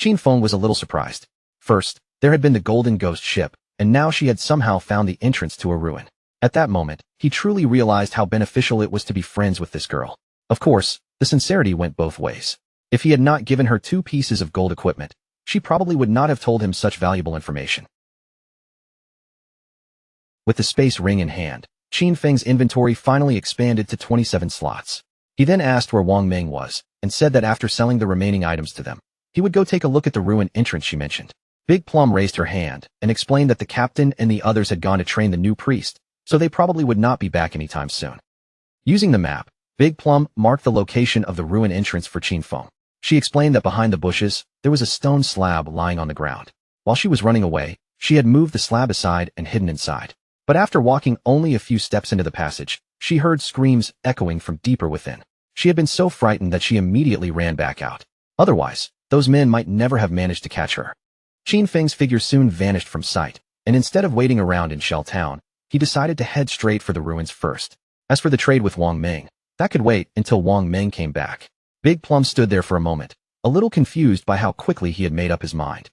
Qin Feng was a little surprised. First, there had been the Golden Ghost ship, and now she had somehow found the entrance to a ruin. At that moment, he truly realized how beneficial it was to be friends with this girl. Of course, the sincerity went both ways. If he had not given her 2 pieces of gold equipment, she probably would not have told him such valuable information. With the space ring in hand, Qin Feng's inventory finally expanded to 27 slots. He then asked where Wang Meng was, and said that after selling the remaining items to them, he would go take a look at the ruin entrance she mentioned. Big Plum raised her hand and explained that the captain and the others had gone to train the new priest, so they probably would not be back anytime soon. Using the map, Big Plum marked the location of the ruin entrance for Qin Feng. She explained that behind the bushes, there was a stone slab lying on the ground. While she was running away, she had moved the slab aside and hidden inside. But after walking only a few steps into the passage, she heard screams echoing from deeper within. She had been so frightened that she immediately ran back out. Otherwise, those men might never have managed to catch her. Qin Feng's figure soon vanished from sight, and instead of waiting around in Shell Town, he decided to head straight for the ruins first. As for the trade with Wang Meng, that could wait until Wang Meng came back. Big Plum stood there for a moment, a little confused by how quickly he had made up his mind.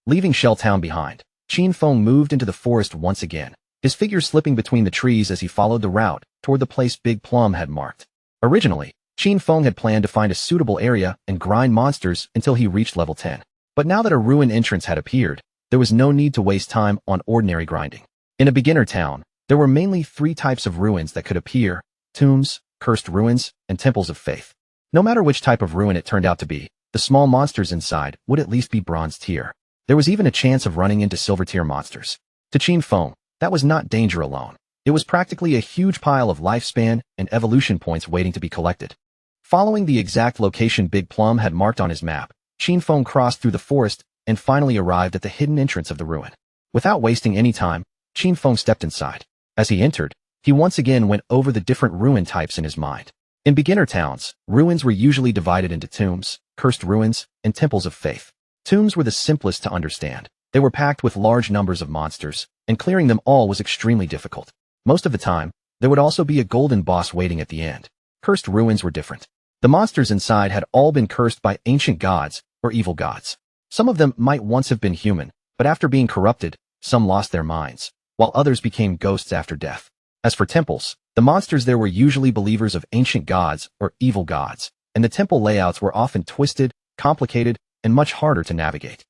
Leaving Shell Town behind, Qin Feng moved into the forest once again, his figure slipping between the trees as he followed the route toward the place Big Plum had marked. Originally, Qin Feng had planned to find a suitable area and grind monsters until he reached level 10. But now that a ruin entrance had appeared, there was no need to waste time on ordinary grinding. In a beginner town, there were mainly 3 types of ruins that could appear: tombs, cursed ruins, and temples of faith. No matter which type of ruin it turned out to be, the small monsters inside would at least be bronze tier. There was even a chance of running into silver tier monsters. To Qin Feng, that was not danger alone. It was practically a huge pile of lifespan and evolution points waiting to be collected. Following the exact location Big Plum had marked on his map, Qin Feng crossed through the forest and finally arrived at the hidden entrance of the ruin. Without wasting any time, Qin Feng stepped inside. As he entered, he once again went over the different ruin types in his mind. In beginner towns, ruins were usually divided into tombs, cursed ruins, and temples of faith. Tombs were the simplest to understand. They were packed with large numbers of monsters, and clearing them all was extremely difficult. Most of the time, there would also be a golden boss waiting at the end. Cursed ruins were different. The monsters inside had all been cursed by ancient gods or evil gods. Some of them might once have been human, but after being corrupted, some lost their minds, while others became ghosts after death. As for temples, the monsters there were usually believers of ancient gods or evil gods, and the temple layouts were often twisted, complicated, and much harder to navigate.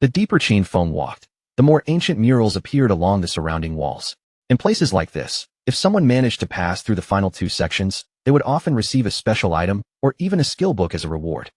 The deeper Qin Feng walked, the more ancient murals appeared along the surrounding walls. In places like this, if someone managed to pass through the final 2 sections, they would often receive a special item or even a skill book as a reward.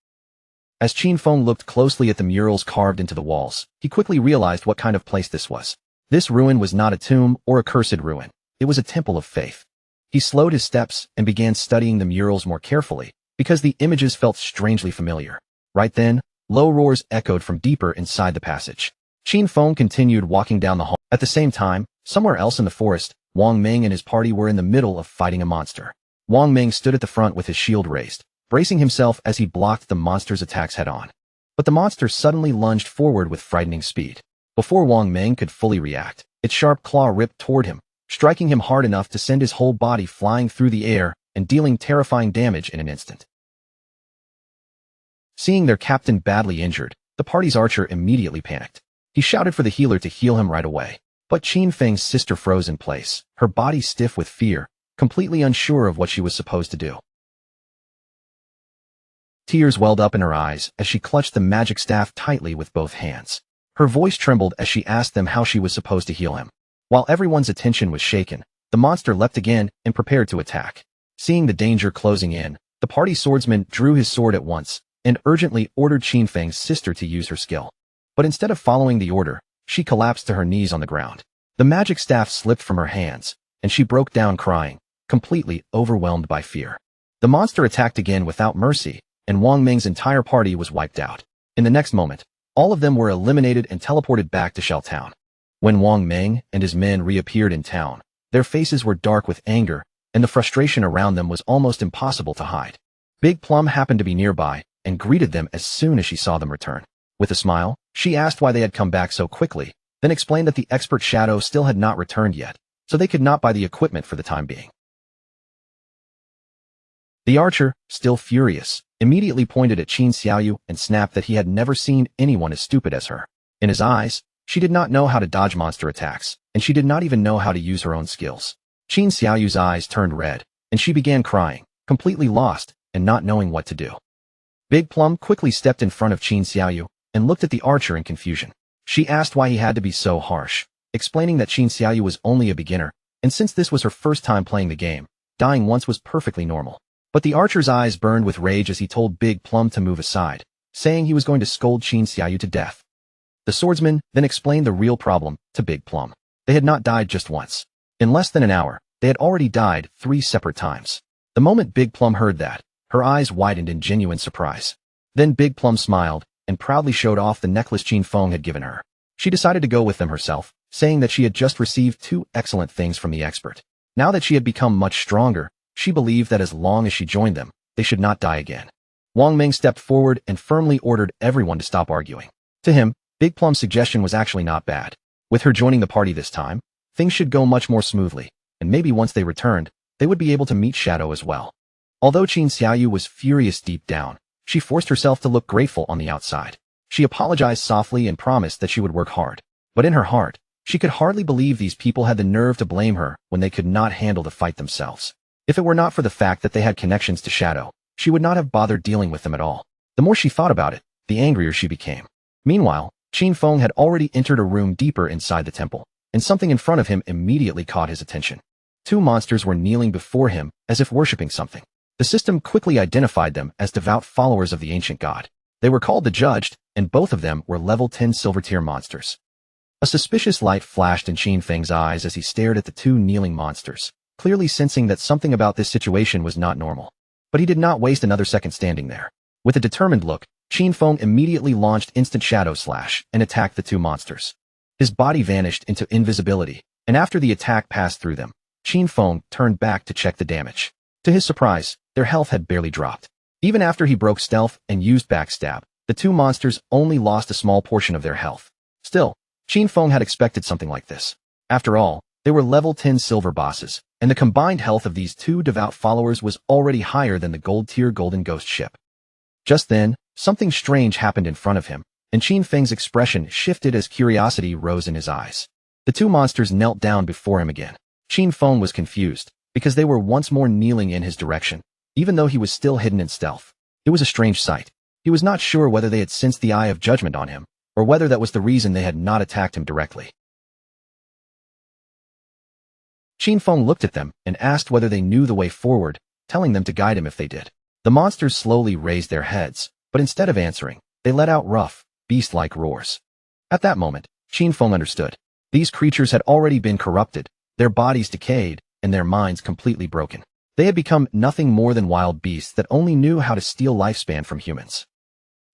As Qin Feng looked closely at the murals carved into the walls, he quickly realized what kind of place this was. This ruin was not a tomb or a cursed ruin. It was a temple of faith. He slowed his steps and began studying the murals more carefully, because the images felt strangely familiar. Right then, low roars echoed from deeper inside the passage. Qin Feng continued walking down the hall. At the same time, somewhere else in the forest, Wang Meng and his party were in the middle of fighting a monster. Wang Meng stood at the front with his shield raised, bracing himself as he blocked the monster's attacks head-on. But the monster suddenly lunged forward with frightening speed. Before Wang Meng could fully react, its sharp claw ripped toward him, striking him hard enough to send his whole body flying through the air and dealing terrifying damage in an instant. Seeing their captain badly injured, the party's archer immediately panicked. He shouted for the healer to heal him right away. But Qin Feng's sister froze in place, her body stiff with fear, completely unsure of what she was supposed to do. Tears welled up in her eyes as she clutched the magic staff tightly with both hands. Her voice trembled as she asked them how she was supposed to heal him. While everyone's attention was shaken, the monster leapt again and prepared to attack. Seeing the danger closing in, the party swordsman drew his sword at once and urgently ordered Qin Feng's sister to use her skill. But instead of following the order, she collapsed to her knees on the ground. The magic staff slipped from her hands, and she broke down crying, completely overwhelmed by fear. The monster attacked again without mercy, and Wang Ming's entire party was wiped out. In the next moment, all of them were eliminated and teleported back to Shell Town. When Wang Ming and his men reappeared in town, their faces were dark with anger, and the frustration around them was almost impossible to hide. Big Plum happened to be nearby and greeted them as soon as she saw them return. With a smile, she asked why they had come back so quickly, then explained that the expert Shadow still had not returned yet, so they could not buy the equipment for the time being. The archer, still furious, immediately pointed at Qin Xiaoyu and snapped that he had never seen anyone as stupid as her. In his eyes, she did not know how to dodge monster attacks, and she did not even know how to use her own skills. Qin Xiaoyu's eyes turned red, and she began crying, completely lost and not knowing what to do. Big Plum quickly stepped in front of Qin Xiaoyu and looked at the archer in confusion. She asked why he had to be so harsh, explaining that Qin Xiaoyu was only a beginner, and since this was her first time playing the game, dying once was perfectly normal. But the archer's eyes burned with rage as he told Big Plum to move aside, saying he was going to scold Qin Xiaoyu to death. The swordsman then explained the real problem to Big Plum. They had not died just once. In less than an hour, they had already died 3 separate times. The moment Big Plum heard that, her eyes widened in genuine surprise. Then Big Plum smiled and proudly showed off the necklace Qin Feng had given her. She decided to go with them herself, saying that she had just received 2 excellent things from the expert. Now that she had become much stronger, she believed that as long as she joined them, they should not die again. Wang Ming stepped forward and firmly ordered everyone to stop arguing. To him, Big Plum's suggestion was actually not bad. With her joining the party this time, things should go much more smoothly, and maybe once they returned, they would be able to meet Shadow as well. Although Qin Xiaoyu was furious deep down, she forced herself to look grateful on the outside. She apologized softly and promised that she would work hard. But in her heart, she could hardly believe these people had the nerve to blame her when they could not handle the fight themselves. If it were not for the fact that they had connections to Shadow, she would not have bothered dealing with them at all. The more she thought about it, the angrier she became. Meanwhile, Qin Feng had already entered a room deeper inside the temple, and something in front of him immediately caught his attention. 2 monsters were kneeling before him as if worshipping something. The system quickly identified them as devout followers of the ancient god. They were called the Judged, and both of them were level 10 silver tier monsters. A suspicious light flashed in Qin Feng's eyes as he stared at the 2 kneeling monsters, clearly sensing that something about this situation was not normal. But he did not waste another second standing there. With a determined look, Qin Feng immediately launched instant Shadow Slash and attacked the 2 monsters. His body vanished into invisibility, and after the attack passed through them, Qin Feng turned back to check the damage. To his surprise, their health had barely dropped. Even after he broke stealth and used backstab, the 2 monsters only lost a small portion of their health. Still, Qin Feng had expected something like this. After all, they were level 10 silver bosses, and the combined health of these 2 devout followers was already higher than the gold tier golden ghost ship. Just then, something strange happened in front of him, and Qin Feng's expression shifted as curiosity rose in his eyes. The 2 monsters knelt down before him again. Qin Feng was confused, because they were once more kneeling in his direction, even though he was still hidden in stealth. It was a strange sight. He was not sure whether they had sensed the eye of judgment on him, or whether that was the reason they had not attacked him directly. Qin Feng looked at them and asked whether they knew the way forward, telling them to guide him if they did. The monsters slowly raised their heads, but instead of answering, they let out rough, beast-like roars. At that moment, Qin Feng understood. These creatures had already been corrupted, their bodies decayed, and their minds completely broken. They had become nothing more than wild beasts that only knew how to steal lifespan from humans.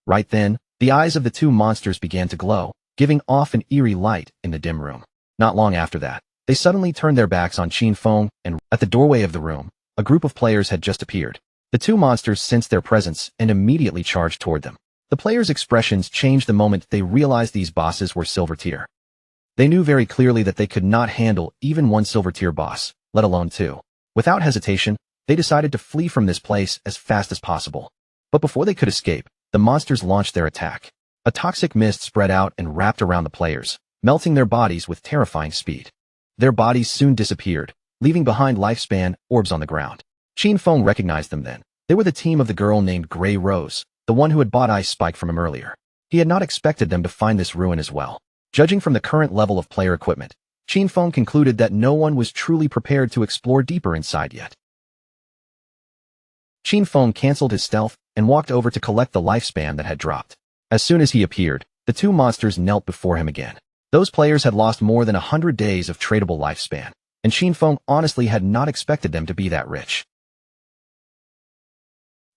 Right then, the eyes of the 2 monsters began to glow, giving off an eerie light in the dim room. Not long after that, they suddenly turned their backs on Qin Feng, and at the doorway of the room, a group of players had just appeared. The 2 monsters sensed their presence and immediately charged toward them. The players' expressions changed the moment they realized these bosses were silver tier. They knew very clearly that they could not handle even 1 silver tier boss, let alone 2. Without hesitation, they decided to flee from this place as fast as possible. But before they could escape, the monsters launched their attack. A toxic mist spread out and wrapped around the players, melting their bodies with terrifying speed. Their bodies soon disappeared, leaving behind lifespan orbs on the ground. Qin Feng recognized them then. They were the team of the girl named Grey Rose, the one who had bought Ice Spike from him earlier. He had not expected them to find this ruin as well. Judging from the current level of player equipment, Qin Feng concluded that no one was truly prepared to explore deeper inside yet. Qin Feng canceled his stealth and walked over to collect the lifespan that had dropped. As soon as he appeared, The two monsters knelt before him again. Those players had lost more than 100 days of tradable lifespan, and Xinfeng honestly had not expected them to be that rich.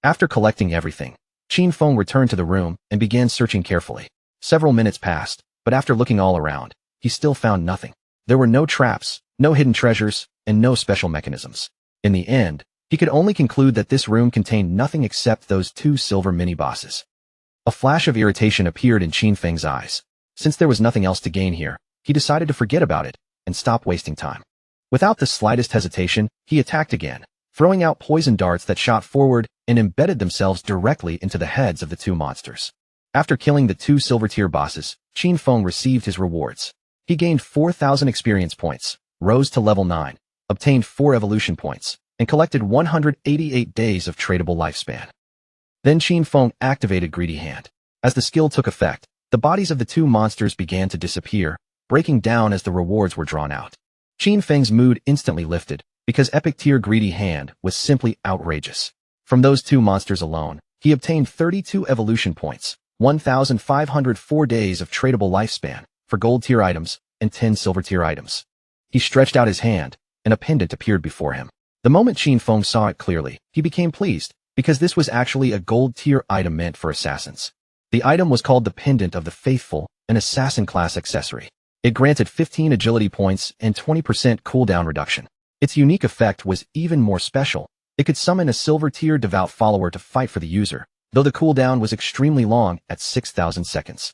After collecting everything, Xinfeng returned to the room and began searching carefully. Several minutes passed, but after looking all around, he still found nothing. There were no traps, no hidden treasures, and no special mechanisms. In the end, he could only conclude that this room contained nothing except those two silver mini-bosses. A flash of irritation appeared in Xinfeng's eyes. Since there was nothing else to gain here, he decided to forget about it and stop wasting time. Without the slightest hesitation, he attacked again, throwing out poison darts that shot forward and embedded themselves directly into the heads of the two monsters. After killing the two silver-tier bosses, Xinfeng received his rewards. He gained 4,000 experience points, rose to level 9, obtained 4 evolution points, and collected 188 days of tradable lifespan. Then Xinfeng activated Greedy Hand. As the skill took effect, the bodies of the two monsters began to disappear, breaking down as the rewards were drawn out. Xinfeng's mood instantly lifted, because Epic Tier Greedy Hand was simply outrageous. From those two monsters alone, he obtained 32 evolution points, 1,504 days of tradable lifespan for gold tier items and 10 silver tier items. He stretched out his hand, and a pendant appeared before him. The moment Xinfeng saw it clearly, he became pleased, because this was actually a gold tier item meant for assassins. The item was called the Pendant of the Faithful, an assassin class accessory. It granted 15 agility points and 20% cooldown reduction. Its unique effect was even more special. It could summon a silver tier devout follower to fight for the user, though the cooldown was extremely long at 6,000 seconds.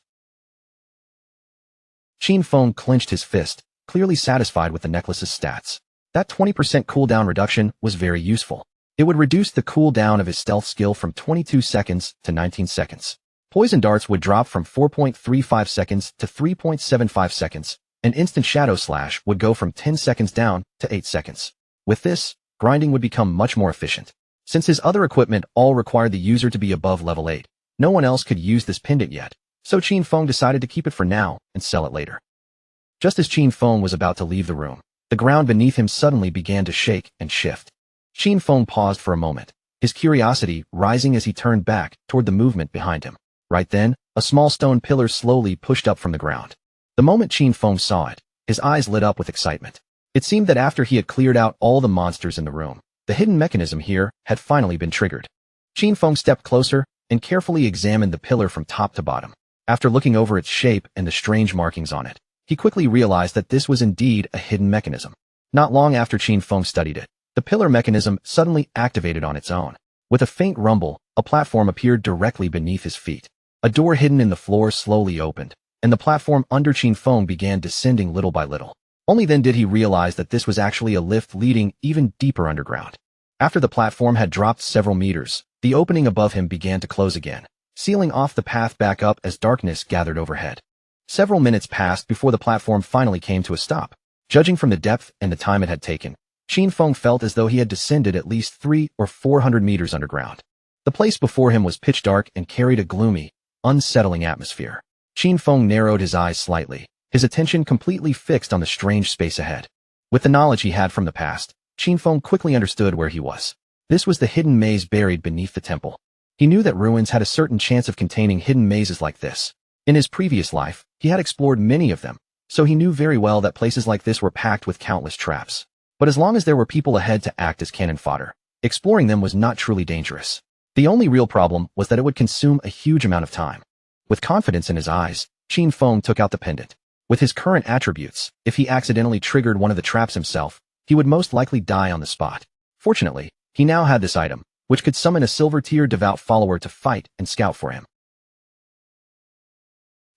Xinfeng clenched his fist, clearly satisfied with the necklace's stats. That 20% cooldown reduction was very useful. It would reduce the cooldown of his stealth skill from 22 seconds to 19 seconds. Poison darts would drop from 4.35 seconds to 3.75 seconds, and instant shadow slash would go from 10 seconds down to 8 seconds. With this, grinding would become much more efficient. Since his other equipment all required the user to be above level 8, no one else could use this pendant yet, so Xinfeng decided to keep it for now and sell it later. Just as Xinfeng was about to leave the room, the ground beneath him suddenly began to shake and shift. Xinfeng paused for a moment, his curiosity rising as he turned back toward the movement behind him. Right then, a small stone pillar slowly pushed up from the ground. The moment Xinfeng saw it, his eyes lit up with excitement. It seemed that after he had cleared out all the monsters in the room, the hidden mechanism here had finally been triggered. Xinfeng stepped closer and carefully examined the pillar from top to bottom. After looking over its shape and the strange markings on it, he quickly realized that this was indeed a hidden mechanism. Not long after Xinfeng studied it, the pillar mechanism suddenly activated on its own. With a faint rumble, a platform appeared directly beneath his feet. A door hidden in the floor slowly opened, and the platform under Xinfeng began descending little by little. Only then did he realize that this was actually a lift leading even deeper underground. After the platform had dropped several meters, the opening above him began to close again, sealing off the path back up as darkness gathered overhead. Several minutes passed before the platform finally came to a stop. Judging from the depth and the time it had taken, Xinfeng felt as though he had descended at least 300 or 400 meters underground. The place before him was pitch dark and carried a gloomy, unsettling atmosphere. Xinfeng narrowed his eyes slightly, his attention completely fixed on the strange space ahead. With the knowledge he had from the past, Xinfeng quickly understood where he was. This was the hidden maze buried beneath the temple. He knew that ruins had a certain chance of containing hidden mazes like this. In his previous life, he had explored many of them, so he knew very well that places like this were packed with countless traps. But as long as there were people ahead to act as cannon fodder, exploring them was not truly dangerous. The only real problem was that it would consume a huge amount of time. With confidence in his eyes, Xinfeng took out the pendant. With his current attributes, if he accidentally triggered one of the traps himself, he would most likely die on the spot. Fortunately, he now had this item, which could summon a silver-tier devout follower to fight and scout for him.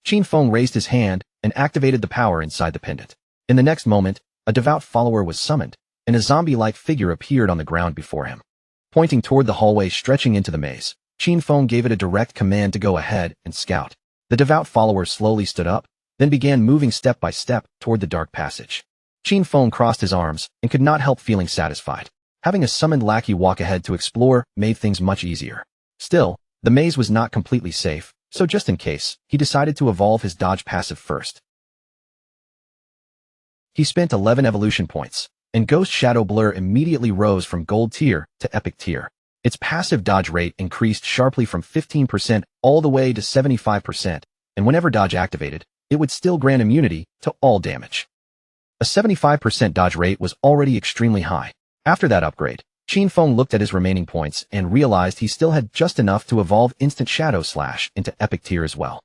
Xinfeng raised his hand and activated the power inside the pendant. In the next moment, a devout follower was summoned, and a zombie-like figure appeared on the ground before him. Pointing toward the hallway stretching into the maze, Xinfeng gave it a direct command to go ahead and scout. The devout follower slowly stood up, then began moving step by step toward the dark passage. Xinfeng crossed his arms and could not help feeling satisfied. Having a summoned lackey walk ahead to explore made things much easier. Still, the maze was not completely safe, so just in case, he decided to evolve his dodge passive first. He spent 11 evolution points, and Ghost Shadow Blur immediately rose from Gold Tier to Epic Tier. Its passive dodge rate increased sharply from 15% all the way to 75%, and whenever dodge activated, it would still grant immunity to all damage. A 75% dodge rate was already extremely high. After that upgrade, Qin Feng looked at his remaining points and realized he still had just enough to evolve Instant Shadow Slash into Epic Tier as well.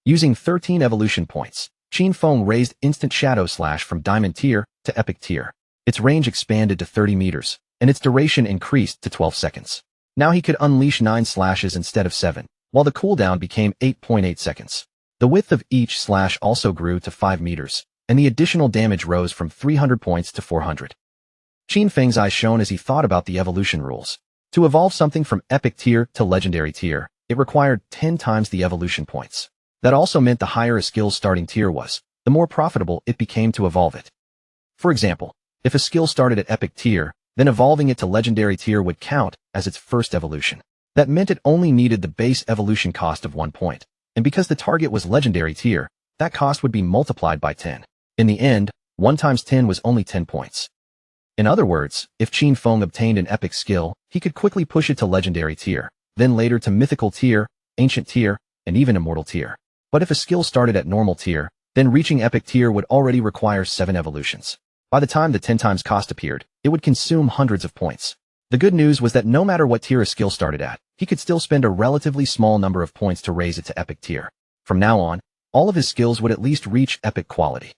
Using 13 evolution points, Qin Feng raised Instant Shadow Slash from Diamond Tier to Epic Tier. Its range expanded to 30 meters, and its duration increased to 12 seconds. Now he could unleash 9 slashes instead of 7, while the cooldown became 8.8 seconds. The width of each slash also grew to 5 meters, and the additional damage rose from 300 points to 400. Qin Feng's eyes shone as he thought about the evolution rules. To evolve something from Epic Tier to Legendary Tier, it required 10 times the evolution points. That also meant the higher a skill's starting tier was, the more profitable it became to evolve it. For example, if a skill started at Epic Tier, then evolving it to Legendary Tier would count as its first evolution. That meant it only needed the base evolution cost of 1 point, and because the target was Legendary Tier, that cost would be multiplied by 10. In the end, 1 times 10 was only 10 points. In other words, if Qin Feng obtained an epic skill, he could quickly push it to Legendary Tier, then later to Mythical Tier, Ancient Tier, and even Immortal Tier. But if a skill started at Normal Tier, then reaching Epic Tier would already require 7 evolutions. By the time the 10 times cost appeared, it would consume hundreds of points. The good news was that no matter what tier a skill started at, he could still spend a relatively small number of points to raise it to Epic Tier. From now on, all of his skills would at least reach epic quality.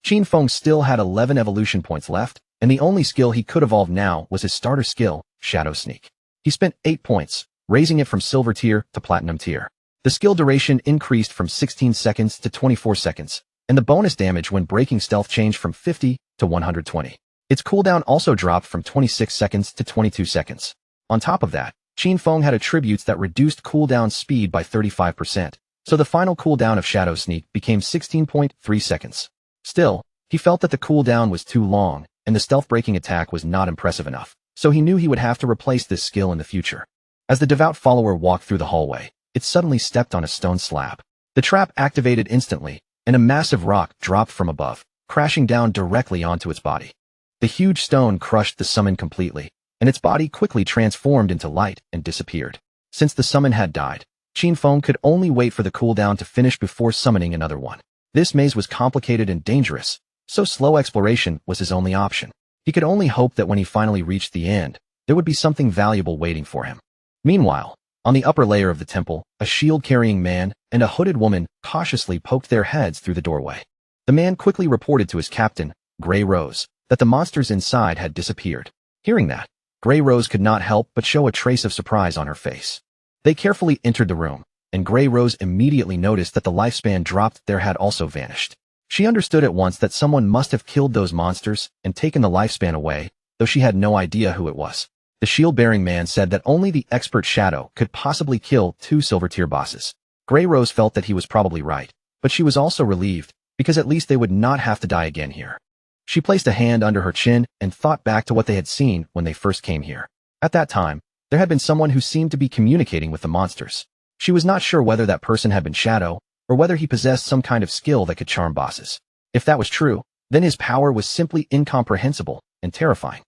Qin Feng still had 11 evolution points left, and the only skill he could evolve now was his starter skill, Shadow Sneak. He spent 8 points, raising it from Silver Tier to Platinum Tier. The skill duration increased from 16 seconds to 24 seconds, and the bonus damage when breaking stealth changed from 50 to 120. Its cooldown also dropped from 26 seconds to 22 seconds. On top of that, Qin Feng had attributes that reduced cooldown speed by 35%, so the final cooldown of Shadow Sneak became 16.3 seconds. Still, he felt that the cooldown was too long, and the stealth-breaking attack was not impressive enough, so he knew he would have to replace this skill in the future. As the devout follower walked through the hallway, it suddenly stepped on a stone slab. The trap activated instantly, and a massive rock dropped from above, crashing down directly onto its body. The huge stone crushed the summon completely, and its body quickly transformed into light and disappeared. Since the summon had died, Qin Feng could only wait for the cooldown to finish before summoning another one. This maze was complicated and dangerous, so slow exploration was his only option. He could only hope that when he finally reached the end, there would be something valuable waiting for him. Meanwhile, on the upper layer of the temple, a shield-carrying man and a hooded woman cautiously poked their heads through the doorway. The man quickly reported to his captain, Grey Rose, that the monsters inside had disappeared. Hearing that, Grey Rose could not help but show a trace of surprise on her face. They carefully entered the room, and Grey Rose immediately noticed that the lifespan dropped there had also vanished. She understood at once that someone must have killed those monsters and taken the lifespan away, though she had no idea who it was. The shield-bearing man said that only the expert Shadow could possibly kill 2 Silver Tier bosses. Grey Rose felt that he was probably right, but she was also relieved, because at least they would not have to die again here. She placed a hand under her chin and thought back to what they had seen when they first came here. At that time, there had been someone who seemed to be communicating with the monsters. She was not sure whether that person had been Shadow, or whether he possessed some kind of skill that could charm bosses. If that was true, then his power was simply incomprehensible and terrifying.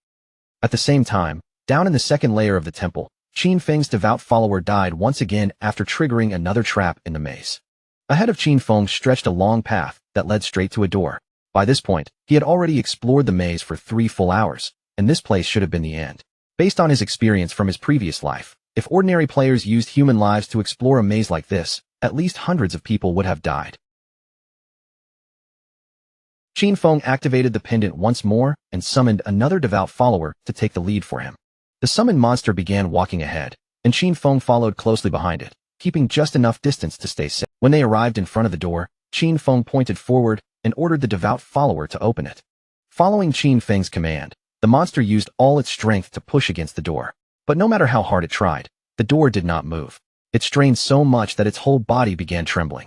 At the same time, down in the second layer of the temple, Qin Feng's devout follower died once again after triggering another trap in the maze. Ahead of Qin Feng stretched a long path that led straight to a door. By this point, he had already explored the maze for 3 full hours, and this place should have been the end. Based on his experience from his previous life, if ordinary players used human lives to explore a maze like this, at least hundreds of people would have died. Qin Feng activated the pendant once more and summoned another devout follower to take the lead for him. The summoned monster began walking ahead, and Qin Feng followed closely behind it, keeping just enough distance to stay safe. When they arrived in front of the door, Qin Feng pointed forward and ordered the devout follower to open it. Following Qin Feng's command, the monster used all its strength to push against the door. But no matter how hard it tried, the door did not move. It strained so much that its whole body began trembling.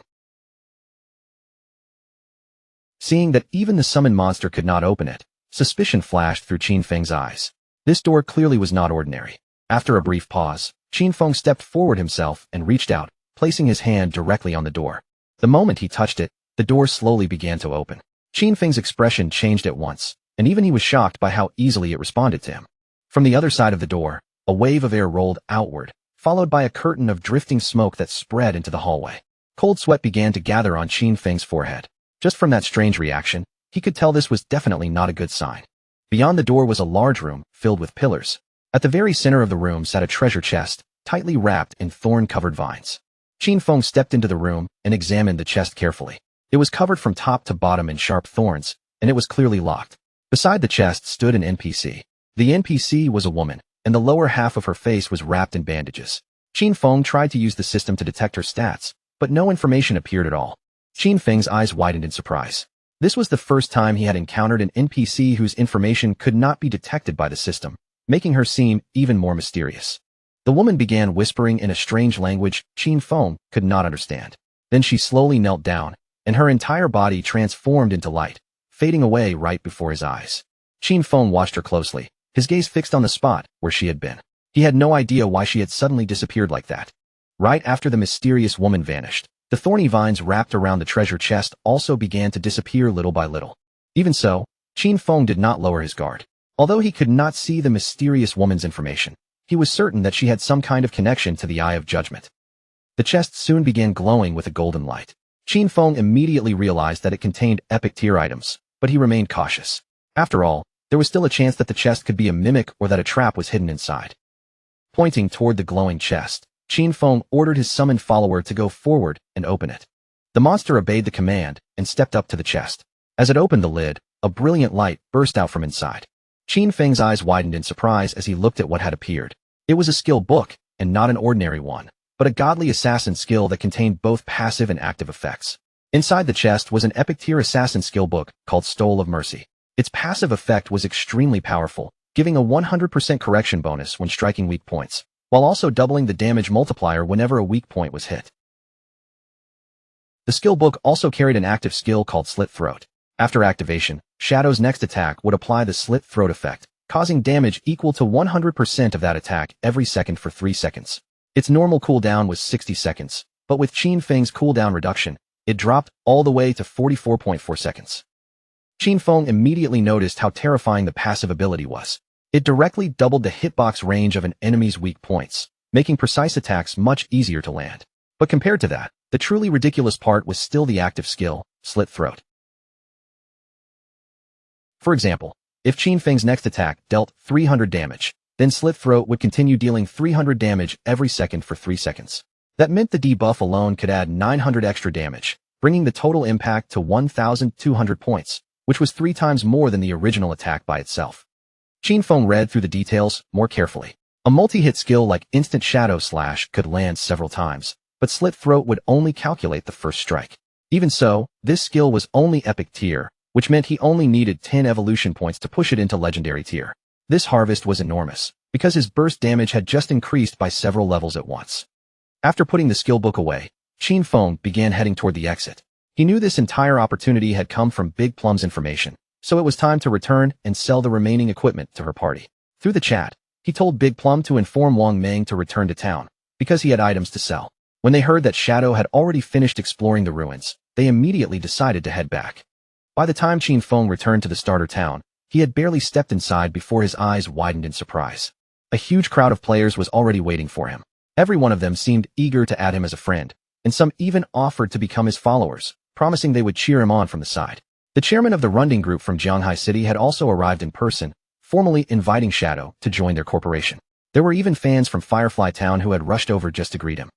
Seeing that even the summoned monster could not open it, suspicion flashed through Qin Feng's eyes. This door clearly was not ordinary. After a brief pause, Qin Feng stepped forward himself and reached out, placing his hand directly on the door. The moment he touched it, the door slowly began to open. Qin Feng's expression changed at once, and even he was shocked by how easily it responded to him. From the other side of the door, a wave of air rolled outward, followed by a curtain of drifting smoke that spread into the hallway. Cold sweat began to gather on Qin Feng's forehead. Just from that strange reaction, he could tell this was definitely not a good sign. Beyond the door was a large room, filled with pillars. At the very center of the room sat a treasure chest, tightly wrapped in thorn-covered vines. Qin Feng stepped into the room and examined the chest carefully. It was covered from top to bottom in sharp thorns, and it was clearly locked. Beside the chest stood an NPC. The NPC was a woman, and the lower half of her face was wrapped in bandages. Qin Feng tried to use the system to detect her stats, but no information appeared at all. Qin Feng's eyes widened in surprise. This was the first time he had encountered an NPC whose information could not be detected by the system, making her seem even more mysterious. The woman began whispering in a strange language Qin Feng could not understand. Then she slowly knelt down, and her entire body transformed into light, fading away right before his eyes. Qin Feng watched her closely, his gaze fixed on the spot where she had been. He had no idea why she had suddenly disappeared like that. Right after the mysterious woman vanished, the thorny vines wrapped around the treasure chest also began to disappear little by little. Even so, Qin Feng did not lower his guard. Although he could not see the mysterious woman's information, he was certain that she had some kind of connection to the Eye of Judgment. The chest soon began glowing with a golden light. Qin Feng immediately realized that it contained epic tier items, but he remained cautious. After all, there was still a chance that the chest could be a mimic or that a trap was hidden inside. Pointing toward the glowing chest, Qin Feng ordered his summoned follower to go forward and open it. The monster obeyed the command and stepped up to the chest. As it opened the lid, a brilliant light burst out from inside. Qin Feng's eyes widened in surprise as he looked at what had appeared. It was a skill book, and not an ordinary one, but a godly assassin skill that contained both passive and active effects. Inside the chest was an epic tier assassin skill book called Stole of Mercy. Its passive effect was extremely powerful, giving a 100% correction bonus when striking weak points, while also doubling the damage multiplier whenever a weak point was hit. The skill book also carried an active skill called Slit Throat. After activation, Shadow's next attack would apply the Slit Throat effect, causing damage equal to 100% of that attack every second for 3 seconds. Its normal cooldown was 60 seconds, but with Qin Feng's cooldown reduction, it dropped all the way to 44.4 seconds. Qin Feng immediately noticed how terrifying the passive ability was. It directly doubled the hitbox range of an enemy's weak points, making precise attacks much easier to land. But compared to that, the truly ridiculous part was still the active skill, Slit Throat. For example, if Qin Feng's next attack dealt 300 damage, then Slit Throat would continue dealing 300 damage every second for 3 seconds. That meant the debuff alone could add 900 extra damage, bringing the total impact to 1,200 points, which was 3 times more than the original attack by itself. Qin Feng read through the details more carefully. A multi-hit skill like Instant Shadow Slash could land several times, but Slit Throat would only calculate the first strike. Even so, this skill was only epic tier, which meant he only needed 10 evolution points to push it into legendary tier. This harvest was enormous, because his burst damage had just increased by several levels at once. After putting the skill book away, Qin Feng began heading toward the exit. He knew this entire opportunity had come from Big Plum's information, so it was time to return and sell the remaining equipment to her party. Through the chat, he told Big Plum to inform Wang Meng to return to town, because he had items to sell. When they heard that Shadow had already finished exploring the ruins, they immediately decided to head back. By the time Qin Feng returned to the starter town, he had barely stepped inside before his eyes widened in surprise. A huge crowd of players was already waiting for him. Every one of them seemed eager to add him as a friend, and some even offered to become his followers, promising they would cheer him on from the side. The chairman of the Runding Group from Jianghai City had also arrived in person, formally inviting Shadow to join their corporation. There were even fans from Firefly Town who had rushed over just to greet him.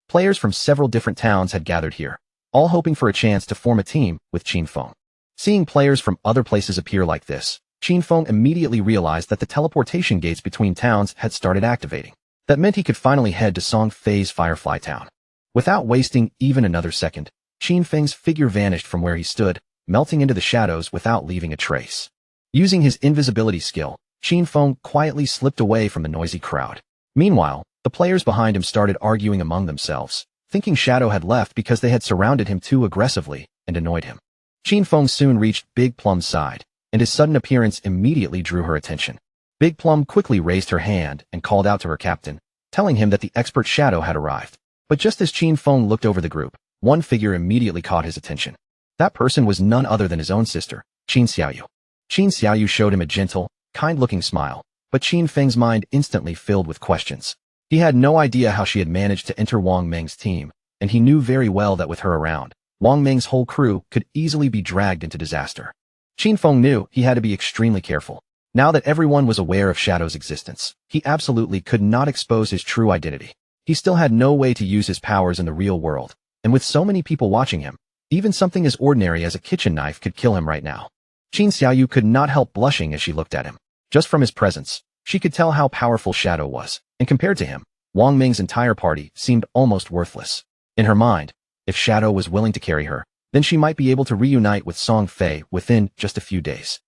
Players from several different towns had gathered here, all hoping for a chance to form a team with Qin Feng. Seeing players from other places appear like this, Qin Feng immediately realized that the teleportation gates between towns had started activating. That meant he could finally head to Song Fei's Firefly Town. Without wasting even another second, Qin Feng's figure vanished from where he stood, melting into the shadows without leaving a trace. Using his invisibility skill, Qin Feng quietly slipped away from the noisy crowd. Meanwhile, the players behind him started arguing among themselves, thinking Shadow had left because they had surrounded him too aggressively and annoyed him. Qin Feng soon reached Big Plum's side, and his sudden appearance immediately drew her attention. Big Plum quickly raised her hand and called out to her captain, telling him that the expert Shadow had arrived. But just as Qin Feng looked over the group, one figure immediately caught his attention. That person was none other than his own sister, Qin Xiaoyu. Qin Xiaoyu showed him a gentle, kind-looking smile, but Qin Feng's mind instantly filled with questions. He had no idea how she had managed to enter Wang Meng's team, and he knew very well that with her around, Wang Ming's whole crew could easily be dragged into disaster. Qin Feng knew he had to be extremely careful. Now that everyone was aware of Shadow's existence, he absolutely could not expose his true identity. He still had no way to use his powers in the real world, and with so many people watching him, even something as ordinary as a kitchen knife could kill him right now. Qin Xiaoyu could not help blushing as she looked at him. Just from his presence, she could tell how powerful Shadow was, and compared to him, Wang Ming's entire party seemed almost worthless. In her mind, if Shadow was willing to carry her, then she might be able to reunite with Song Fei within just a few days.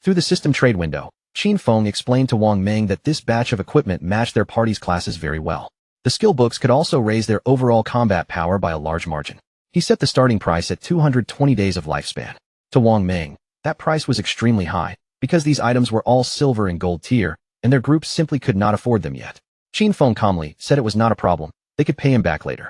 Through the system trade window, Qin Feng explained to Wang Ming that this batch of equipment matched their party's classes very well. The skill books could also raise their overall combat power by a large margin. He set the starting price at 220 days of lifespan. To Wang Ming, that price was extremely high, because these items were all silver and gold tier, and their group simply could not afford them yet. Qin Feng calmly said it was not a problem, they could pay him back later.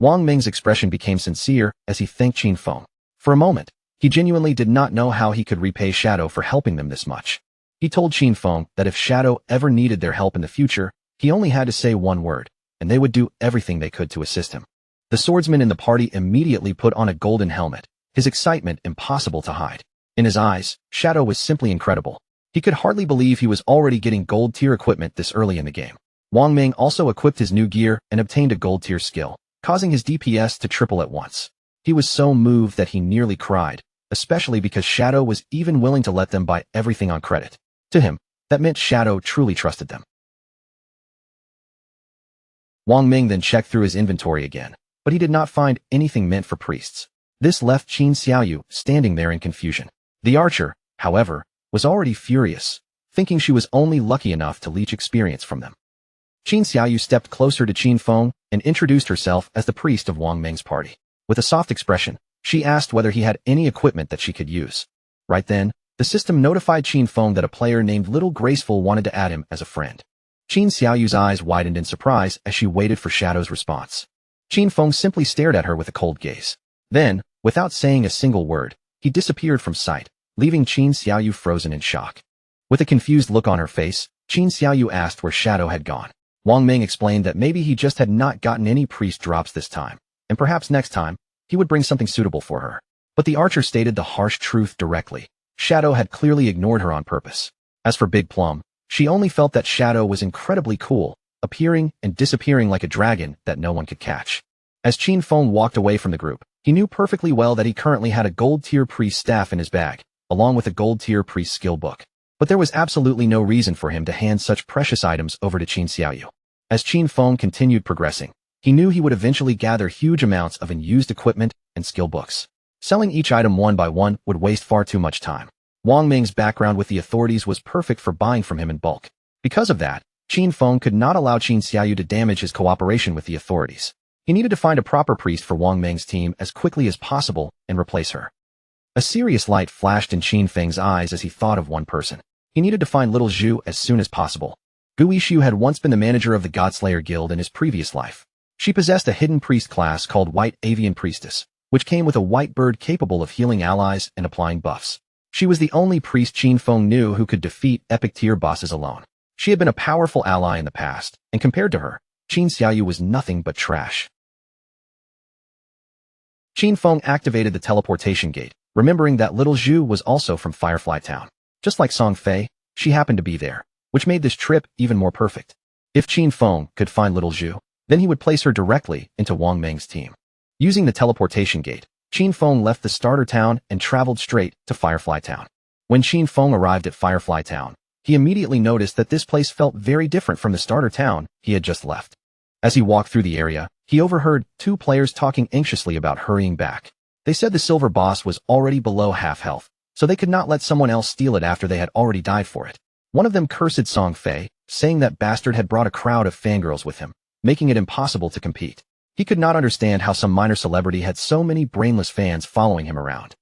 Wang Ming's expression became sincere as he thanked Qin Feng. For a moment, he genuinely did not know how he could repay Shadow for helping them this much. He told Qin Feng that if Shadow ever needed their help in the future, he only had to say one word, and they would do everything they could to assist him. The swordsman in the party immediately put on a golden helmet, his excitement impossible to hide. In his eyes, Shadow was simply incredible. He could hardly believe he was already getting gold-tier equipment this early in the game. Wang Ming also equipped his new gear and obtained a gold-tier skill, causing his DPS to triple at once. He was so moved that he nearly cried, especially because Shadow was even willing to let them buy everything on credit. To him, that meant Shadow truly trusted them. Wang Ming then checked through his inventory again, but he did not find anything meant for priests. This left Qin Xiaoyu standing there in confusion. The archer, however, was already furious, thinking she was only lucky enough to leech experience from them. Qin Xiaoyu stepped closer to Qin Feng and introduced herself as the priest of Wang Ming's party. With a soft expression, she asked whether he had any equipment that she could use. Right then, the system notified Qin Feng that a player named Little Graceful wanted to add him as a friend. Qin Xiaoyu's eyes widened in surprise as she waited for Shadow's response. Qin Feng simply stared at her with a cold gaze. Then, without saying a single word, he disappeared from sight, leaving Qin Xiaoyu frozen in shock. With a confused look on her face, Qin Xiaoyu asked where Shadow had gone. Wang Ming explained that maybe he just had not gotten any priest drops this time, and perhaps next time, he would bring something suitable for her. But the archer stated the harsh truth directly. Shadow had clearly ignored her on purpose. As for Big Plum, she only felt that Shadow was incredibly cool, appearing and disappearing like a dragon that no one could catch. As Qin Feng walked away from the group, he knew perfectly well that he currently had a gold-tier priest staff in his bag, along with a gold-tier priest skill book. But there was absolutely no reason for him to hand such precious items over to Qin Xiaoyu. As Qin Feng continued progressing, he knew he would eventually gather huge amounts of unused equipment and skill books. Selling each item one by one would waste far too much time. Wang Ming's background with the authorities was perfect for buying from him in bulk. Because of that, Qin Feng could not allow Qin Xiaoyu to damage his cooperation with the authorities. He needed to find a proper priest for Wang Ming's team as quickly as possible and replace her. A serious light flashed in Qin Feng's eyes as he thought of one person. He needed to find little Zhu as soon as possible. Gu Yishu had once been the manager of the Godslayer Guild in his previous life. She possessed a hidden priest class called White Avian Priestess, which came with a white bird capable of healing allies and applying buffs. She was the only priest Qin Feng knew who could defeat epic-tier bosses alone. She had been a powerful ally in the past, and compared to her, Qin Xiaoyu was nothing but trash. Qin Feng activated the teleportation gate, remembering that little Zhu was also from Firefly Town. Just like Song Fei, she happened to be there, which made this trip even more perfect. If Qin Feng could find little Zhu, then he would place her directly into Wang Ming's team. Using the teleportation gate, Qin Feng left the starter town and traveled straight to Firefly Town. When Qin Feng arrived at Firefly Town, he immediately noticed that this place felt very different from the starter town he had just left. As he walked through the area, he overheard two players talking anxiously about hurrying back. They said the silver boss was already below half health, so they could not let someone else steal it after they had already died for it. One of them cursed Song Fei, saying that bastard had brought a crowd of fangirls with him, making it impossible to compete. He could not understand how some minor celebrity had so many brainless fans following him around.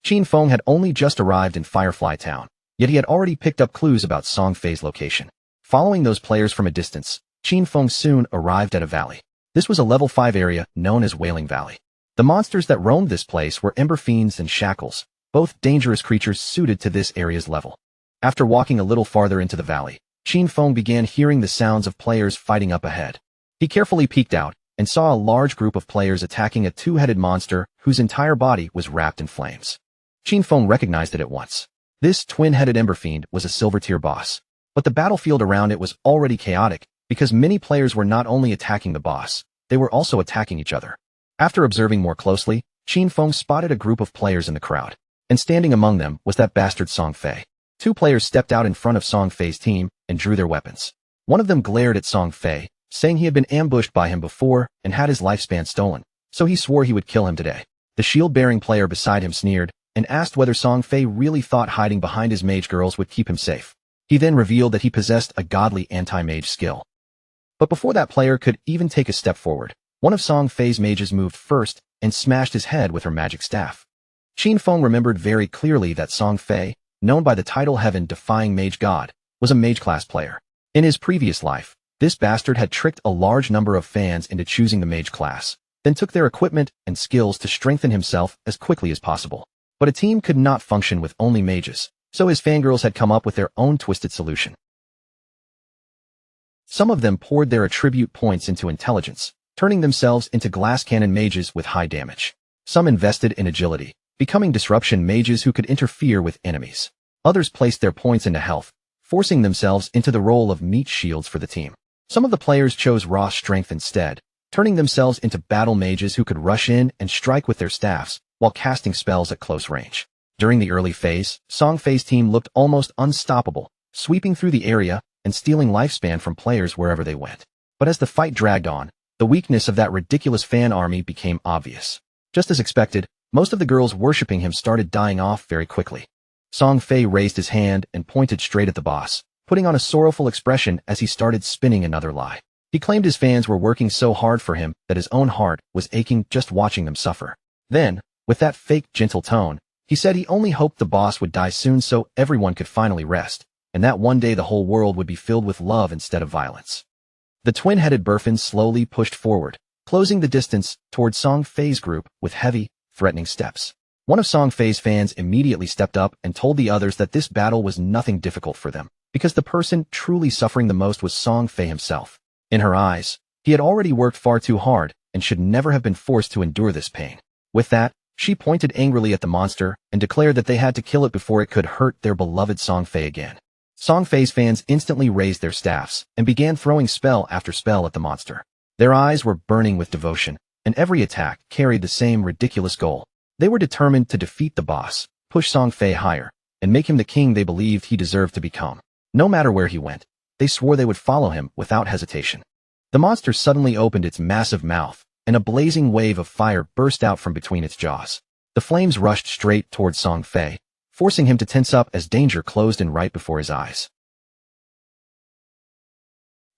Qin Feng had only just arrived in Firefly Town, yet he had already picked up clues about Song Fei's location. Following those players from a distance, Qin Feng soon arrived at a valley. This was a level 5 area known as Wailing Valley. The monsters that roamed this place were Ember Fiends and Shackles, both dangerous creatures suited to this area's level. After walking a little farther into the valley, Qin Feng began hearing the sounds of players fighting up ahead. He carefully peeked out and saw a large group of players attacking a two-headed monster whose entire body was wrapped in flames. Qin Feng recognized it at once. This twin-headed Ember Fiend was a silver-tier boss, but the battlefield around it was already chaotic because many players were not only attacking the boss, they were also attacking each other. After observing more closely, Qin Feng spotted a group of players in the crowd, and standing among them was that bastard Song Fei. Two players stepped out in front of Song Fei's team and drew their weapons. One of them glared at Song Fei, saying he had been ambushed by him before and had his lifespan stolen, so he swore he would kill him today. The shield-bearing player beside him sneered and asked whether Song Fei really thought hiding behind his mage girls would keep him safe. He then revealed that he possessed a godly anti-mage skill. But before that player could even take a step forward, one of Song Fei's mages moved first and smashed his head with her magic staff. Qin Feng remembered very clearly that Song Fei, known by the title Heaven-Defying Mage God, was a mage-class player. In his previous life, this bastard had tricked a large number of fans into choosing the mage class, then took their equipment and skills to strengthen himself as quickly as possible. But a team could not function with only mages, so his fangirls had come up with their own twisted solution. Some of them poured their attribute points into intelligence, turning themselves into glass cannon mages with high damage. Some invested in agility, becoming disruption mages who could interfere with enemies. Others placed their points into health, forcing themselves into the role of meat shields for the team. Some of the players chose raw strength instead, turning themselves into battle mages who could rush in and strike with their staffs while casting spells at close range. During the early phase, Song Fei's team looked almost unstoppable, sweeping through the area and stealing lifespan from players wherever they went. But as the fight dragged on, the weakness of that ridiculous fan army became obvious. Just as expected, most of the girls worshipping him started dying off very quickly. Song Fei raised his hand and pointed straight at the boss, putting on a sorrowful expression as he started spinning another lie. He claimed his fans were working so hard for him that his own heart was aching just watching them suffer. Then, with that fake gentle tone, he said he only hoped the boss would die soon so everyone could finally rest, and that one day the whole world would be filled with love instead of violence. The twin-headed Burfin slowly pushed forward, closing the distance towards Song Fei's group with heavy, threatening steps. One of Song Fei's fans immediately stepped up and told the others that this battle was nothing difficult for them, because the person truly suffering the most was Song Fei himself. In her eyes, he had already worked far too hard and should never have been forced to endure this pain. With that, she pointed angrily at the monster and declared that they had to kill it before it could hurt their beloved Song Fei again. Song Fei's fans instantly raised their staffs and began throwing spell after spell at the monster. Their eyes were burning with devotion, and every attack carried the same ridiculous goal. They were determined to defeat the boss, push Song Fei higher, and make him the king they believed he deserved to become. No matter where he went, they swore they would follow him without hesitation. The monster suddenly opened its massive mouth, and a blazing wave of fire burst out from between its jaws. The flames rushed straight towards Song Fei, forcing him to tense up as danger closed in right before his eyes.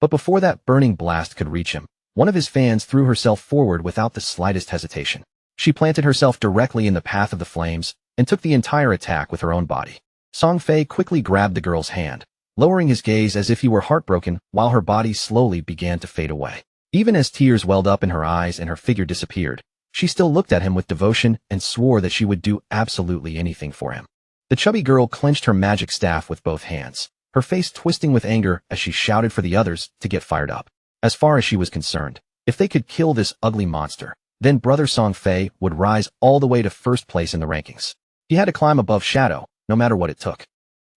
But before that burning blast could reach him, one of his fans threw herself forward without the slightest hesitation. She planted herself directly in the path of the flames and took the entire attack with her own body. Song Fei quickly grabbed the girl's hand, lowering his gaze as if he were heartbroken while her body slowly began to fade away. Even as tears welled up in her eyes and her figure disappeared, she still looked at him with devotion and swore that she would do absolutely anything for him. The chubby girl clenched her magic staff with both hands, her face twisting with anger as she shouted for the others to get fired up. As far as she was concerned, if they could kill this ugly monster, then brother Song Fei would rise all the way to first place in the rankings. He had to climb above Shadow, no matter what it took.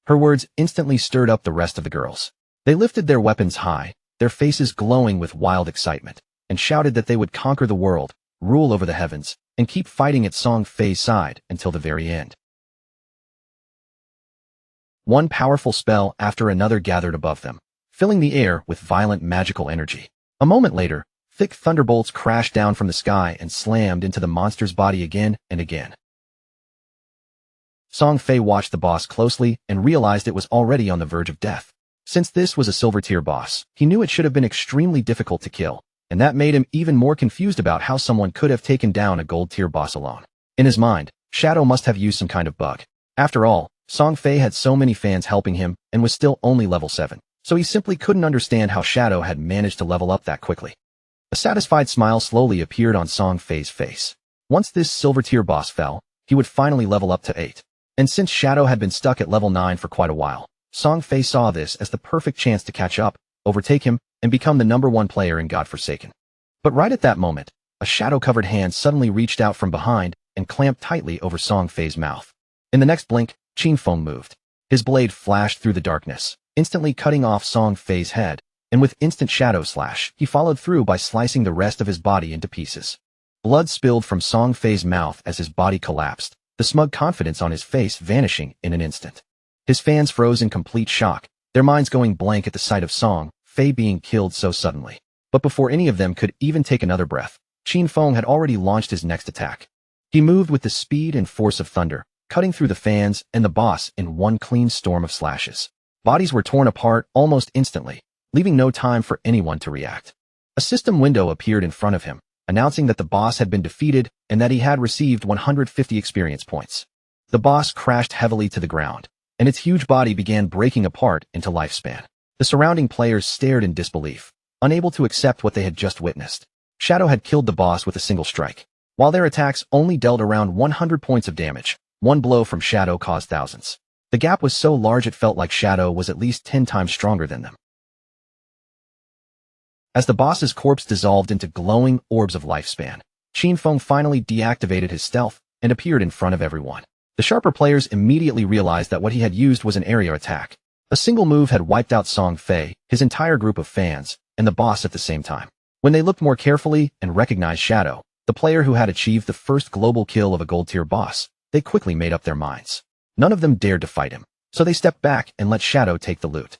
Her words instantly stirred up the rest of the girls. They lifted their weapons high, their faces glowing with wild excitement, and shouted that they would conquer the world, rule over the heavens, and keep fighting at Song Fei's side until the very end. One powerful spell after another gathered above them, filling the air with violent magical energy. A moment later, thick thunderbolts crashed down from the sky and slammed into the monster's body again and again. Song Fei watched the boss closely and realized it was already on the verge of death. Since this was a silver-tier boss, he knew it should have been extremely difficult to kill, and that made him even more confused about how someone could have taken down a gold-tier boss alone. In his mind, Shadow must have used some kind of bug. After all, Song Fei had so many fans helping him and was still only level 7, so he simply couldn't understand how Shadow had managed to level up that quickly. A satisfied smile slowly appeared on Song Fei's face. Once this silver-tier boss fell, he would finally level up to 8. And since Shadow had been stuck at level 9 for quite a while, Song Fei saw this as the perfect chance to catch up, overtake him, and become the #1 player in Godforsaken. But right at that moment, a shadow-covered hand suddenly reached out from behind and clamped tightly over Song Fei's mouth. In the next blink, Qin Feng moved. His blade flashed through the darkness, instantly cutting off Song Fei's head, and with instant shadow slash, he followed through by slicing the rest of his body into pieces. Blood spilled from Song Fei's mouth as his body collapsed, the smug confidence on his face vanishing in an instant. His fans froze in complete shock, their minds going blank at the sight of Song Fei being killed so suddenly. But before any of them could even take another breath, Qin Feng had already launched his next attack. He moved with the speed and force of thunder, cutting through the fans and the boss in one clean storm of slashes. Bodies were torn apart almost instantly, leaving no time for anyone to react. A system window appeared in front of him, announcing that the boss had been defeated and that he had received 150 experience points. The boss crashed heavily to the ground, and its huge body began breaking apart into lifespan. The surrounding players stared in disbelief, unable to accept what they had just witnessed. Shadow had killed the boss with a single strike. While their attacks only dealt around 100 points of damage, one blow from Shadow caused thousands. The gap was so large it felt like Shadow was at least 10 times stronger than them. As the boss's corpse dissolved into glowing orbs of lifespan, Qin Feng finally deactivated his stealth and appeared in front of everyone. The sharper players immediately realized that what he had used was an area attack. A single move had wiped out Song Fei, his entire group of fans, and the boss at the same time. When they looked more carefully and recognized Shadow, the player who had achieved the first global kill of a gold-tier boss, they quickly made up their minds. None of them dared to fight him, so they stepped back and let Shadow take the loot.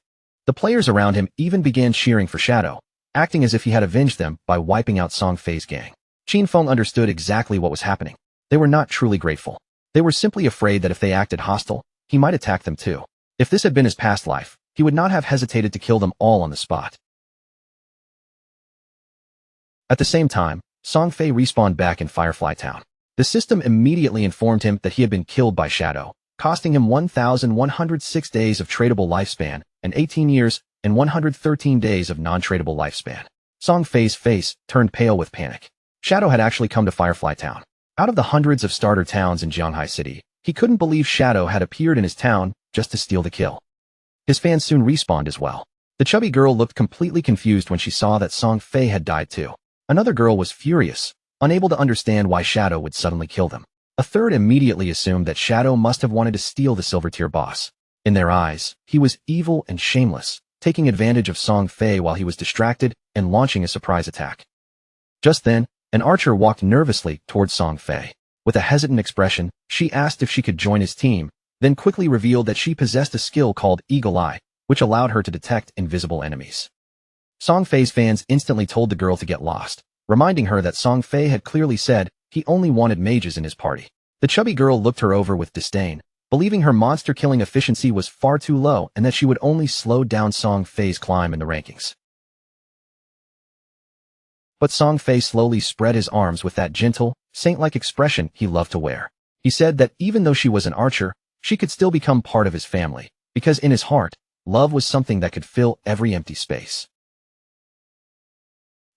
The players around him even began cheering for Shadow, acting as if he had avenged them by wiping out Song Fei's gang. Qin Feng understood exactly what was happening. They were not truly grateful. They were simply afraid that if they acted hostile, he might attack them too. If this had been his past life, he would not have hesitated to kill them all on the spot. At the same time, Song Fei respawned back in Firefly Town. The system immediately informed him that he had been killed by Shadow, costing him 1,106 days of tradable lifespan and 18 years and 113 days of non-tradable lifespan. Song Fei's face turned pale with panic. Shadow had actually come to Firefly Town. Out of the hundreds of starter towns in Jianghai City, he couldn't believe Shadow had appeared in his town just to steal the kill. His fans soon respawned as well. The chubby girl looked completely confused when she saw that Song Fei had died too. Another girl was furious, unable to understand why Shadow would suddenly kill them. A third immediately assumed that Shadow must have wanted to steal the silver-tier boss. In their eyes, he was evil and shameless, taking advantage of Song Fei while he was distracted and launching a surprise attack. Just then, an archer walked nervously towards Song Fei. With a hesitant expression, she asked if she could join his team, then quickly revealed that she possessed a skill called Eagle Eye, which allowed her to detect invisible enemies. Song Fei's fans instantly told the girl to get lost, reminding her that Song Fei had clearly said he only wanted mages in his party. The chubby girl looked her over with disdain, believing her monster-killing efficiency was far too low and that she would only slow down Song Fei's climb in the rankings. But Song Fei slowly spread his arms with that gentle, saint-like expression he loved to wear. He said that even though she was an archer, she could still become part of his family, because in his heart, love was something that could fill every empty space.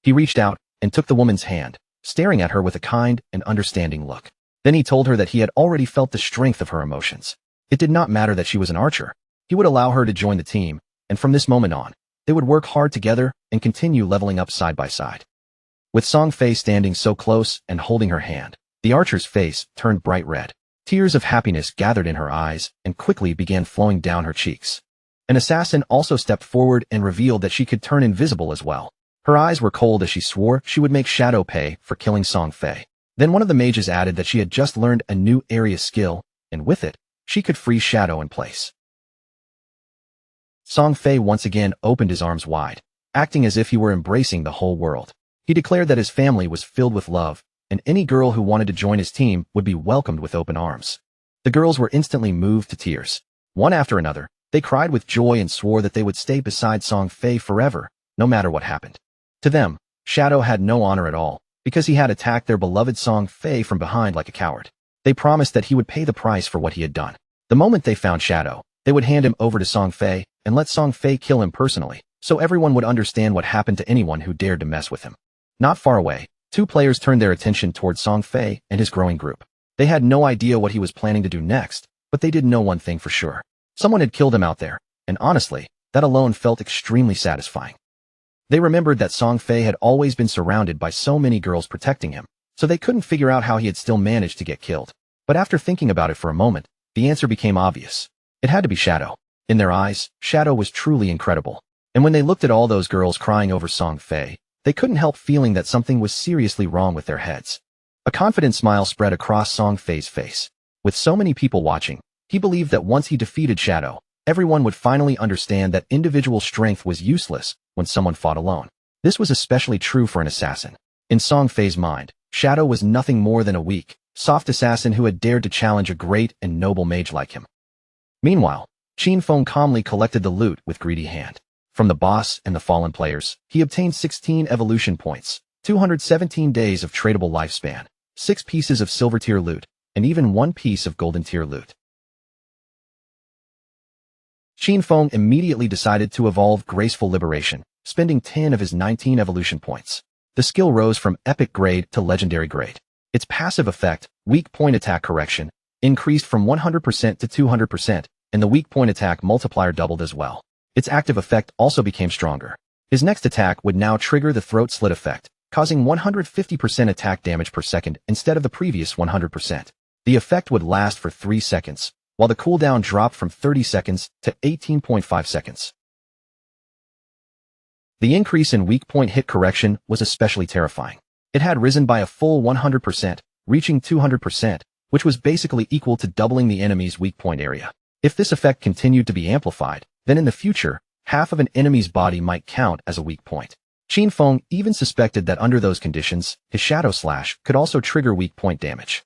He reached out and took the woman's hand, staring at her with a kind and understanding look. Then he told her that he had already felt the strength of her emotions. It did not matter that she was an archer. He would allow her to join the team, and from this moment on, they would work hard together and continue leveling up side by side. With Song Fei standing so close and holding her hand, the archer's face turned bright red. Tears of happiness gathered in her eyes and quickly began flowing down her cheeks. An assassin also stepped forward and revealed that she could turn invisible as well. Her eyes were cold as she swore she would make Shadow pay for killing Song Fei. Then one of the mages added that she had just learned a new area skill, and with it, she could freeze Shadow in place. Song Fei once again opened his arms wide, acting as if he were embracing the whole world. He declared that his family was filled with love, and any girl who wanted to join his team would be welcomed with open arms. The girls were instantly moved to tears. One after another, they cried with joy and swore that they would stay beside Song Fei forever, no matter what happened. To them, Shadow had no honor at all, because he had attacked their beloved Song Fei from behind like a coward. They promised that he would pay the price for what he had done. The moment they found Shadow, they would hand him over to Song Fei and let Song Fei kill him personally, so everyone would understand what happened to anyone who dared to mess with him. Not far away, two players turned their attention towards Song Fei and his growing group. They had no idea what he was planning to do next, but they did know one thing for sure. Someone had killed him out there, and honestly, that alone felt extremely satisfying. They remembered that Song Fei had always been surrounded by so many girls protecting him, so they couldn't figure out how he had still managed to get killed. But after thinking about it for a moment, the answer became obvious. It had to be Shadow. In their eyes, Shadow was truly incredible. And when they looked at all those girls crying over Song Fei, they couldn't help feeling that something was seriously wrong with their heads. A confident smile spread across Song Fei's face. With so many people watching, he believed that once he defeated Shadow, everyone would finally understand that individual strength was useless when someone fought alone. This was especially true for an assassin. In Song Fei's mind, Shadow was nothing more than a weak, soft assassin who had dared to challenge a great and noble mage like him. Meanwhile, Qin Feng calmly collected the loot with greedy hand. From the boss and the fallen players, he obtained 16 evolution points, 217 days of tradable lifespan, 6 pieces of silver tier loot, and even 1 piece of golden tier loot. Qin Feng immediately decided to evolve Graceful Liberation, spending 10 of his 19 evolution points. The skill rose from epic grade to legendary grade. Its passive effect, weak point attack correction, increased from 100% to 200%, and the weak point attack multiplier doubled as well. Its active effect also became stronger. His next attack would now trigger the throat slit effect, causing 150% attack damage per second instead of the previous 100%. The effect would last for 3 seconds, while the cooldown dropped from 30 seconds to 18.5 seconds. The increase in weak point hit correction was especially terrifying. It had risen by a full 100%, reaching 200%, which was basically equal to doubling the enemy's weak point area. If this effect continued to be amplified, then in the future, half of an enemy's body might count as a weak point. Qin Feng even suspected that under those conditions, his Shadow Slash could also trigger weak point damage.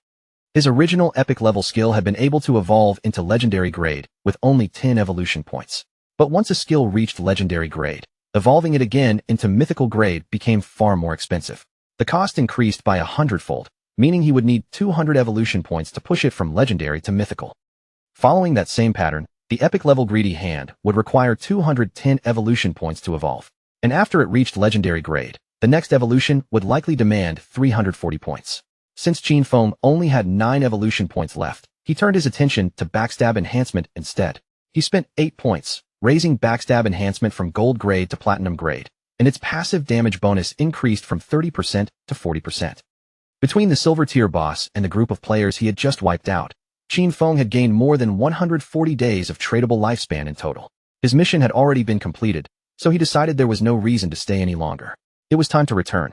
His original epic level skill had been able to evolve into legendary grade with only 10 evolution points. But once a skill reached legendary grade, evolving it again into mythical grade became far more expensive. The cost increased by 100-fold, meaning he would need 200 evolution points to push it from legendary to mythical. Following that same pattern, the epic level Greedy Hand would require 210 evolution points to evolve. And after it reached legendary grade, the next evolution would likely demand 340 points. Since Qin Feng only had 9 evolution points left, he turned his attention to Backstab Enhancement instead. He spent 8 points, raising Backstab Enhancement from Gold grade to Platinum grade, and its passive damage bonus increased from 30% to 40%. Between the Silver Tier boss and the group of players he had just wiped out, Qin Feng had gained more than 140 days of tradable lifespan in total. His mission had already been completed, so he decided there was no reason to stay any longer. It was time to return.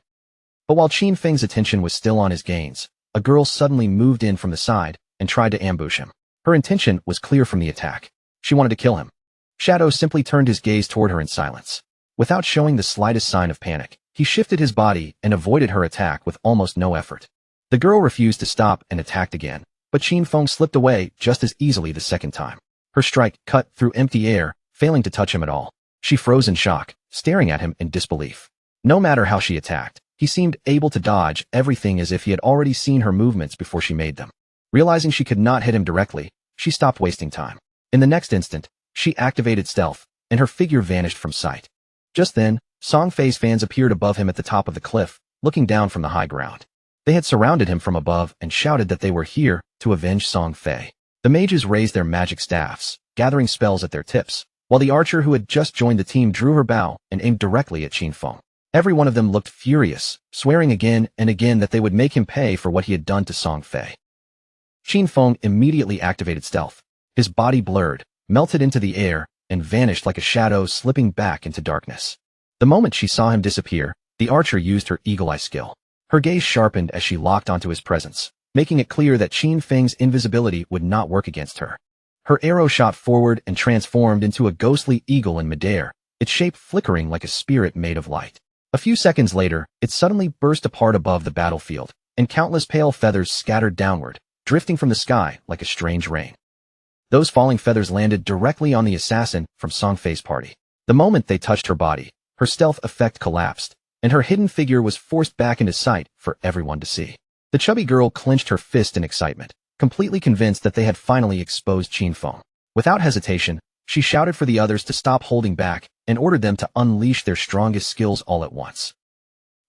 But while Qin Feng's attention was still on his gains, a girl suddenly moved in from the side and tried to ambush him. Her intention was clear from the attack. She wanted to kill him. Shadow simply turned his gaze toward her in silence. Without showing the slightest sign of panic, he shifted his body and avoided her attack with almost no effort. The girl refused to stop and attacked again, but Qin Feng slipped away just as easily the second time. Her strike cut through empty air, failing to touch him at all. She froze in shock, staring at him in disbelief. No matter how she attacked, he seemed able to dodge everything as if he had already seen her movements before she made them. Realizing she could not hit him directly, she stopped wasting time. In the next instant, she activated stealth, and her figure vanished from sight. Just then, Song Fei's fans appeared above him at the top of the cliff, looking down from the high ground. They had surrounded him from above and shouted that they were here to avenge Song Fei. The mages raised their magic staffs, gathering spells at their tips, while the archer who had just joined the team drew her bow and aimed directly at Qin Feng. Every one of them looked furious, swearing again and again that they would make him pay for what he had done to Song Fei. Qin Feng immediately activated stealth. His body blurred, melted into the air, and vanished like a shadow slipping back into darkness. The moment she saw him disappear, the archer used her eagle eye skill. Her gaze sharpened as she locked onto his presence, making it clear that Qin Feng's invisibility would not work against her. Her arrow shot forward and transformed into a ghostly eagle in midair, its shape flickering like a spirit made of light. A few seconds later, it suddenly burst apart above the battlefield, and countless pale feathers scattered downward, drifting from the sky like a strange rain. Those falling feathers landed directly on the assassin from Song Fei's party. The moment they touched her body, her stealth effect collapsed, and her hidden figure was forced back into sight for everyone to see. The chubby girl clenched her fist in excitement, completely convinced that they had finally exposed Qin Feng. Without hesitation, she shouted for the others to stop holding back and ordered them to unleash their strongest skills all at once.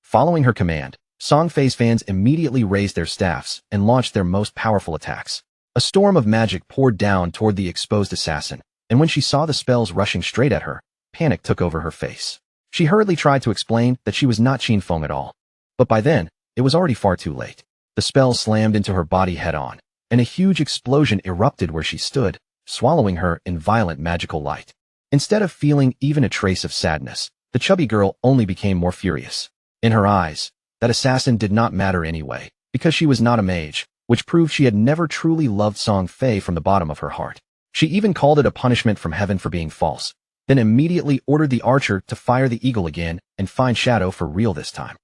Following her command, Song Fei's fans immediately raised their staffs and launched their most powerful attacks. A storm of magic poured down toward the exposed assassin, and when she saw the spells rushing straight at her, panic took over her face. She hurriedly tried to explain that she was not Qin Feng at all. But by then, it was already far too late. The spells slammed into her body head-on, and a huge explosion erupted where she stood, swallowing her in violent magical light. Instead of feeling even a trace of sadness, the chubby girl only became more furious. In her eyes, that assassin did not matter anyway, because she was not a mage, which proved she had never truly loved Song Fei from the bottom of her heart. She even called it a punishment from heaven for being false, then immediately ordered the archer to fire the eagle again and find Shadow for real this time.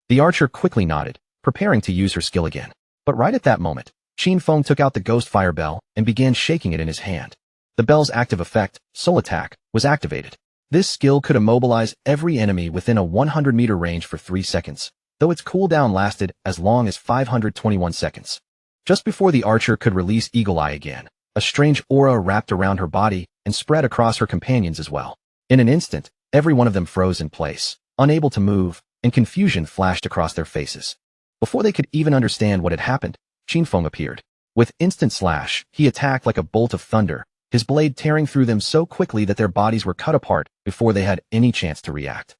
The archer quickly nodded, preparing to use her skill again. But right at that moment, Qin Feng took out the ghost fire bell and began shaking it in his hand. The bell's active effect, Soul Attack, was activated. This skill could immobilize every enemy within a 100-meter range for 3 seconds, though its cooldown lasted as long as 521 seconds. Just before the archer could release Eagle Eye again, a strange aura wrapped around her body and spread across her companions as well. In an instant, every one of them froze in place, unable to move, and confusion flashed across their faces. Before they could even understand what had happened, Qin Feng appeared. With instant slash, he attacked like a bolt of thunder, his blade tearing through them so quickly that their bodies were cut apart before they had any chance to react.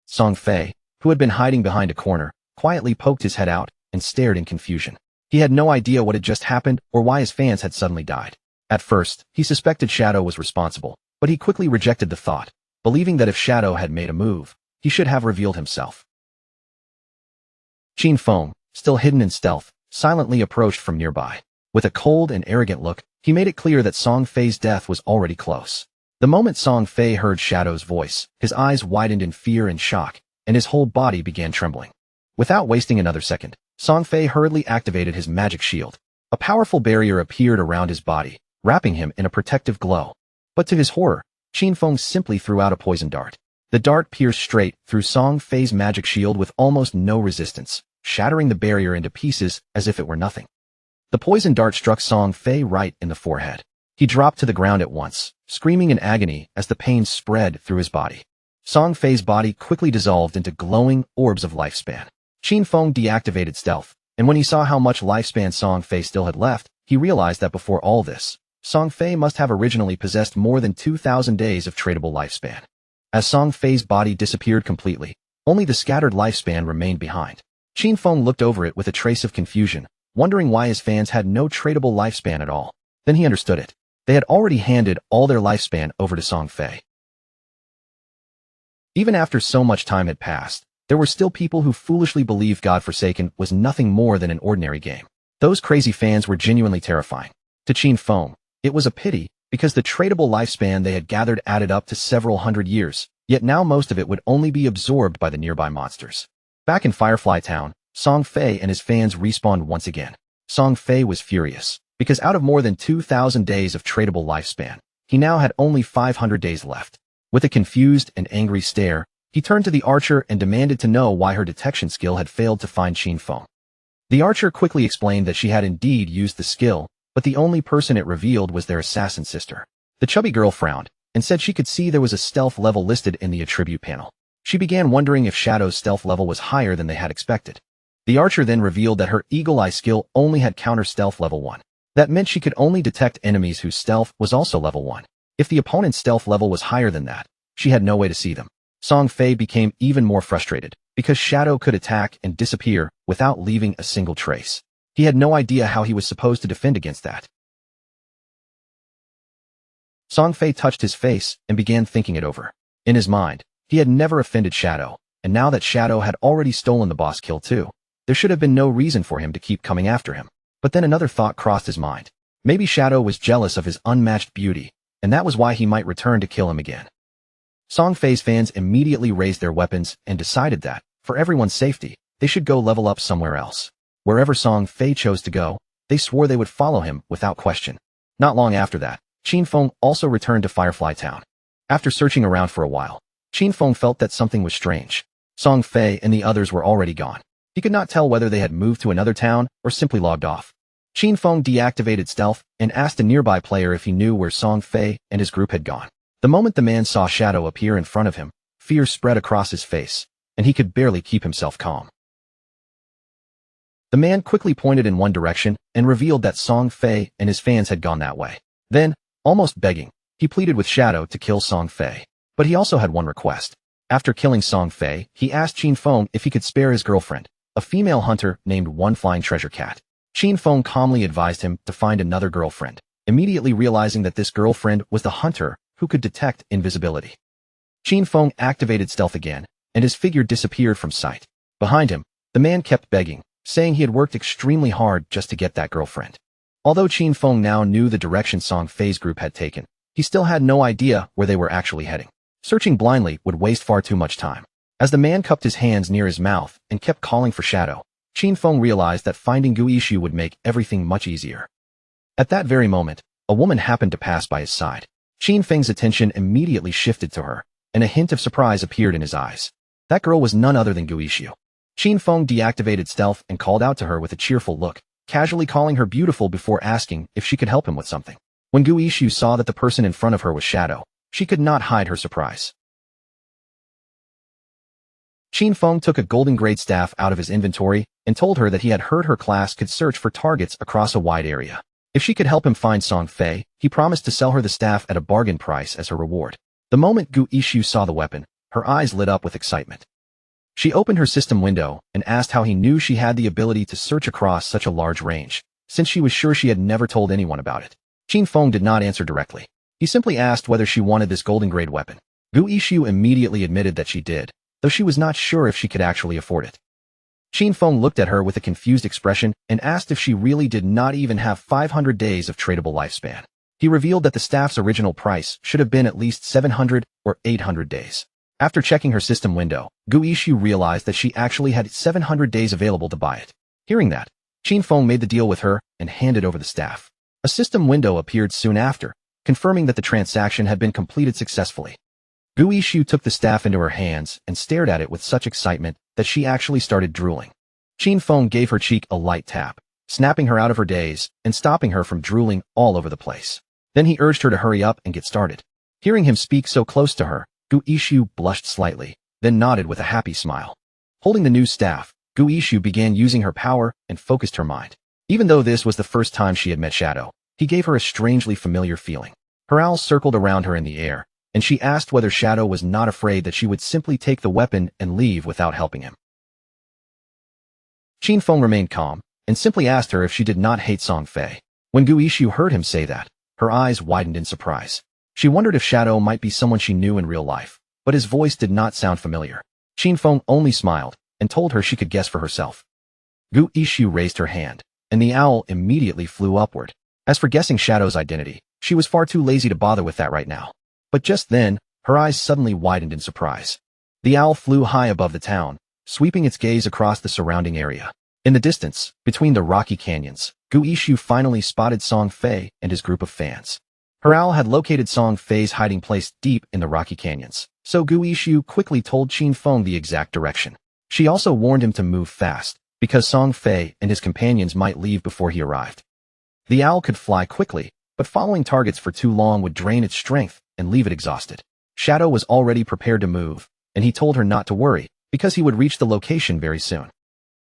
Song Fei, who had been hiding behind a corner, quietly poked his head out and stared in confusion. He had no idea what had just happened or why his fans had suddenly died. At first, he suspected Shadow was responsible, but he quickly rejected the thought, believing that if Shadow had made a move, he should have revealed himself. Qin Feng, still hidden in stealth, silently approached from nearby. With a cold and arrogant look, he made it clear that Song Fei's death was already close. The moment Song Fei heard Shadow's voice, his eyes widened in fear and shock, and his whole body began trembling. Without wasting another second, Song Fei hurriedly activated his magic shield. A powerful barrier appeared around his body, wrapping him in a protective glow. But to his horror, Qin Feng simply threw out a poison dart. The dart pierced straight through Song Fei's magic shield with almost no resistance, shattering the barrier into pieces as if it were nothing. The poison dart struck Song Fei right in the forehead. He dropped to the ground at once, screaming in agony as the pain spread through his body. Song Fei's body quickly dissolved into glowing orbs of lifespan. Qin Feng deactivated stealth, and when he saw how much lifespan Song Fei still had left, he realized that before all this, Song Fei must have originally possessed more than 2,000 days of tradable lifespan. As Song Fei's body disappeared completely, only the scattered lifespan remained behind. Qin Feng looked over it with a trace of confusion, wondering why his fans had no tradable lifespan at all. Then he understood it. They had already handed all their lifespan over to Song Fei. Even after so much time had passed, there were still people who foolishly believed God-Forsaken was nothing more than an ordinary game. Those crazy fans were genuinely terrifying. To Qin Feng, it was a pity, because the tradable lifespan they had gathered added up to several hundred years, yet now most of it would only be absorbed by the nearby monsters. Back in Firefly Town, Song Fei and his fans respawned once again. Song Fei was furious, because out of more than 2,000 days of tradable lifespan, he now had only 500 days left. With a confused and angry stare, he turned to the archer and demanded to know why her detection skill had failed to find Qin Feng. The archer quickly explained that she had indeed used the skill, but the only person it revealed was their assassin sister. The chubby girl frowned, and said she could see there was a stealth level listed in the attribute panel. She began wondering if Shadow's stealth level was higher than they had expected. The archer then revealed that her Eagle Eye skill only had counter stealth level 1. That meant she could only detect enemies whose stealth was also level 1. If the opponent's stealth level was higher than that, she had no way to see them. Song Fei became even more frustrated, because Shadow could attack and disappear without leaving a single trace. He had no idea how he was supposed to defend against that. Song Fei touched his face and began thinking it over. In his mind, he had never offended Shadow, and now that Shadow had already stolen the boss kill too, there should have been no reason for him to keep coming after him. But then another thought crossed his mind. Maybe Shadow was jealous of his unmatched beauty, and that was why he might return to kill him again. Song Fei's fans immediately raised their weapons and decided that, for everyone's safety, they should go level up somewhere else. Wherever Song Fei chose to go, they swore they would follow him without question. Not long after that, Qin Feng also returned to Firefly Town. After searching around for a while, Qin Feng felt that something was strange. Song Fei and the others were already gone. He could not tell whether they had moved to another town or simply logged off. Qin Feng deactivated stealth and asked a nearby player if he knew where Song Fei and his group had gone. The moment the man saw Shadow appear in front of him, fear spread across his face, and he could barely keep himself calm. The man quickly pointed in one direction and revealed that Song Fei and his fans had gone that way. Then, almost begging, He pleaded with Shadow to kill Song Fei. But he also had one request. After killing Song Fei, he asked Qin Feng if he could spare his girlfriend, a female hunter named One Flying Treasure Cat. Qin Feng calmly advised him to find another girlfriend, immediately realizing that this girlfriend was the hunter who could detect invisibility. Qin Feng activated stealth again, and his figure disappeared from sight. Behind him, the man kept begging, saying he had worked extremely hard just to get that girlfriend. Although Qin Feng now knew the direction Song Fei's group had taken, he still had no idea where they were actually heading. Searching blindly would waste far too much time. As the man cupped his hands near his mouth and kept calling for Shadow, Qin Feng realized that finding Gu Yishu would make everything much easier. At that very moment, a woman happened to pass by his side. Qin Feng's attention immediately shifted to her, and a hint of surprise appeared in his eyes. That girl was none other than Gu Yishu. Qin Feng deactivated stealth and called out to her with a cheerful look, casually calling her beautiful before asking if she could help him with something. When Gu Yishu saw that the person in front of her was Shadow, she could not hide her surprise. Qin Feng took a golden grade staff out of his inventory and told her that he had heard her class could search for targets across a wide area. If she could help him find Song Fei, he promised to sell her the staff at a bargain price as her reward. The moment Gu Yishu saw the weapon, her eyes lit up with excitement. She opened her system window and asked how he knew she had the ability to search across such a large range, since she was sure she had never told anyone about it. Qin Feng did not answer directly. He simply asked whether she wanted this golden grade weapon. Gu Yishu immediately admitted that she did, though she was not sure if she could actually afford it. Qin Feng looked at her with a confused expression and asked if she really did not even have 500 days of tradable lifespan. He revealed that the staff's original price should have been at least 700 or 800 days. After checking her system window, Gu Yishu realized that she actually had 700 days available to buy it. Hearing that, Qin Feng made the deal with her and handed over the staff. A system window appeared soon after, confirming that the transaction had been completed successfully. Gu Yishu took the staff into her hands and stared at it with such excitement that she actually started drooling. Qin Feng gave her cheek a light tap, snapping her out of her daze and stopping her from drooling all over the place. Then he urged her to hurry up and get started. Hearing him speak so close to her, Gu Yishu blushed slightly, then nodded with a happy smile. Holding the new staff, Gu Yishu began using her power and focused her mind. Even though this was the first time she had met Shadow, he gave her a strangely familiar feeling. Her owl circled around her in the air, and she asked whether Shadow was not afraid that she would simply take the weapon and leave without helping him. Qin Feng remained calm, and simply asked her if she did not hate Song Fei. When Gu Yishu heard him say that, her eyes widened in surprise. She wondered if Shadow might be someone she knew in real life, but his voice did not sound familiar. Qin Feng only smiled, and told her she could guess for herself. Gu Yishu raised her hand, and the owl immediately flew upward. As for guessing Shadow's identity, she was far too lazy to bother with that right now. But just then, her eyes suddenly widened in surprise. The owl flew high above the town, sweeping its gaze across the surrounding area. In the distance, between the rocky canyons, Gu Yishu finally spotted Song Fei and his group of fans. Her owl had located Song Fei's hiding place deep in the rocky canyons, so Gu Yishu quickly told Qin Feng the exact direction. She also warned him to move fast, because Song Fei and his companions might leave before he arrived. The owl could fly quickly, but following targets for too long would drain its strength and leave it exhausted. Shadow was already prepared to move, and he told her not to worry, because he would reach the location very soon.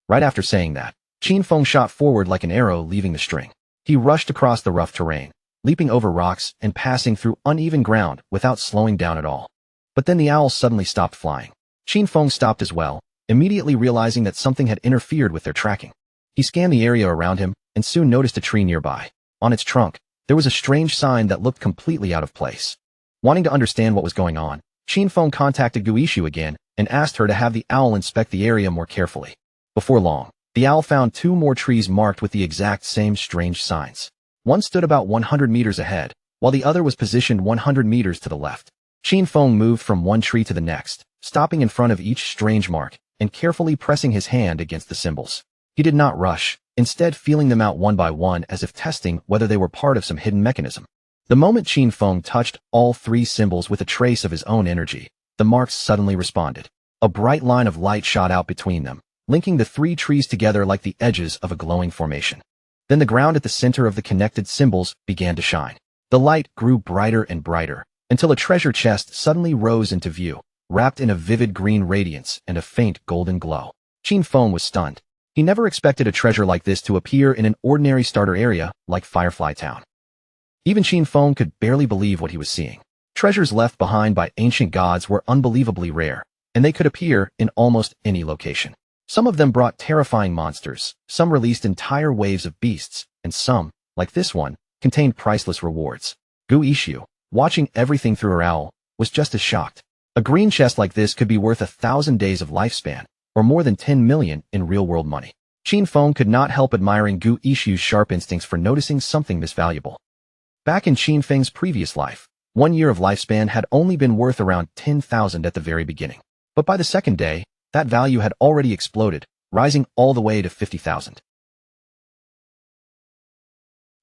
Right after saying that, Qin Feng shot forward like an arrow leaving the string. He rushed across the rough terrain, leaping over rocks and passing through uneven ground without slowing down at all. But then the owl suddenly stopped flying. Qin Feng stopped as well, immediately realizing that something had interfered with their tracking. He scanned the area around him and soon noticed a tree nearby. On its trunk, there was a strange sign that looked completely out of place. Wanting to understand what was going on, Qin Feng contacted Gu Yishu again and asked her to have the owl inspect the area more carefully. Before long, the owl found 2 more trees marked with the exact same strange signs. One stood about 100 meters ahead, while the other was positioned 100 meters to the left. Qin Feng moved from one tree to the next, stopping in front of each strange mark and carefully pressing his hand against the symbols. He did not rush, instead feeling them out one by one as if testing whether they were part of some hidden mechanism. The moment Qin Feng touched all 3 symbols with a trace of his own energy, the marks suddenly responded. A bright line of light shot out between them, linking the 3 trees together like the edges of a glowing formation. Then the ground at the center of the connected symbols began to shine. The light grew brighter and brighter, until a treasure chest suddenly rose into view, wrapped in a vivid green radiance and a faint golden glow. Qin Feng was stunned. He never expected a treasure like this to appear in an ordinary starter area like Firefly Town. Even Qin Feng could barely believe what he was seeing. Treasures left behind by ancient gods were unbelievably rare, and they could appear in almost any location. Some of them brought terrifying monsters, some released entire waves of beasts, and some, like this one, contained priceless rewards. Gu Ishu, watching everything through her owl, was just as shocked. A green chest like this could be worth 1,000 days of lifespan, or more than 10 million in real-world money. Qin Feng could not help admiring Gu Ishu's sharp instincts for noticing something misvaluable. Back in Qin Feng's previous life, 1 year of lifespan had only been worth around 10,000 at the very beginning. But by the second day, that value had already exploded, rising all the way to 50,000.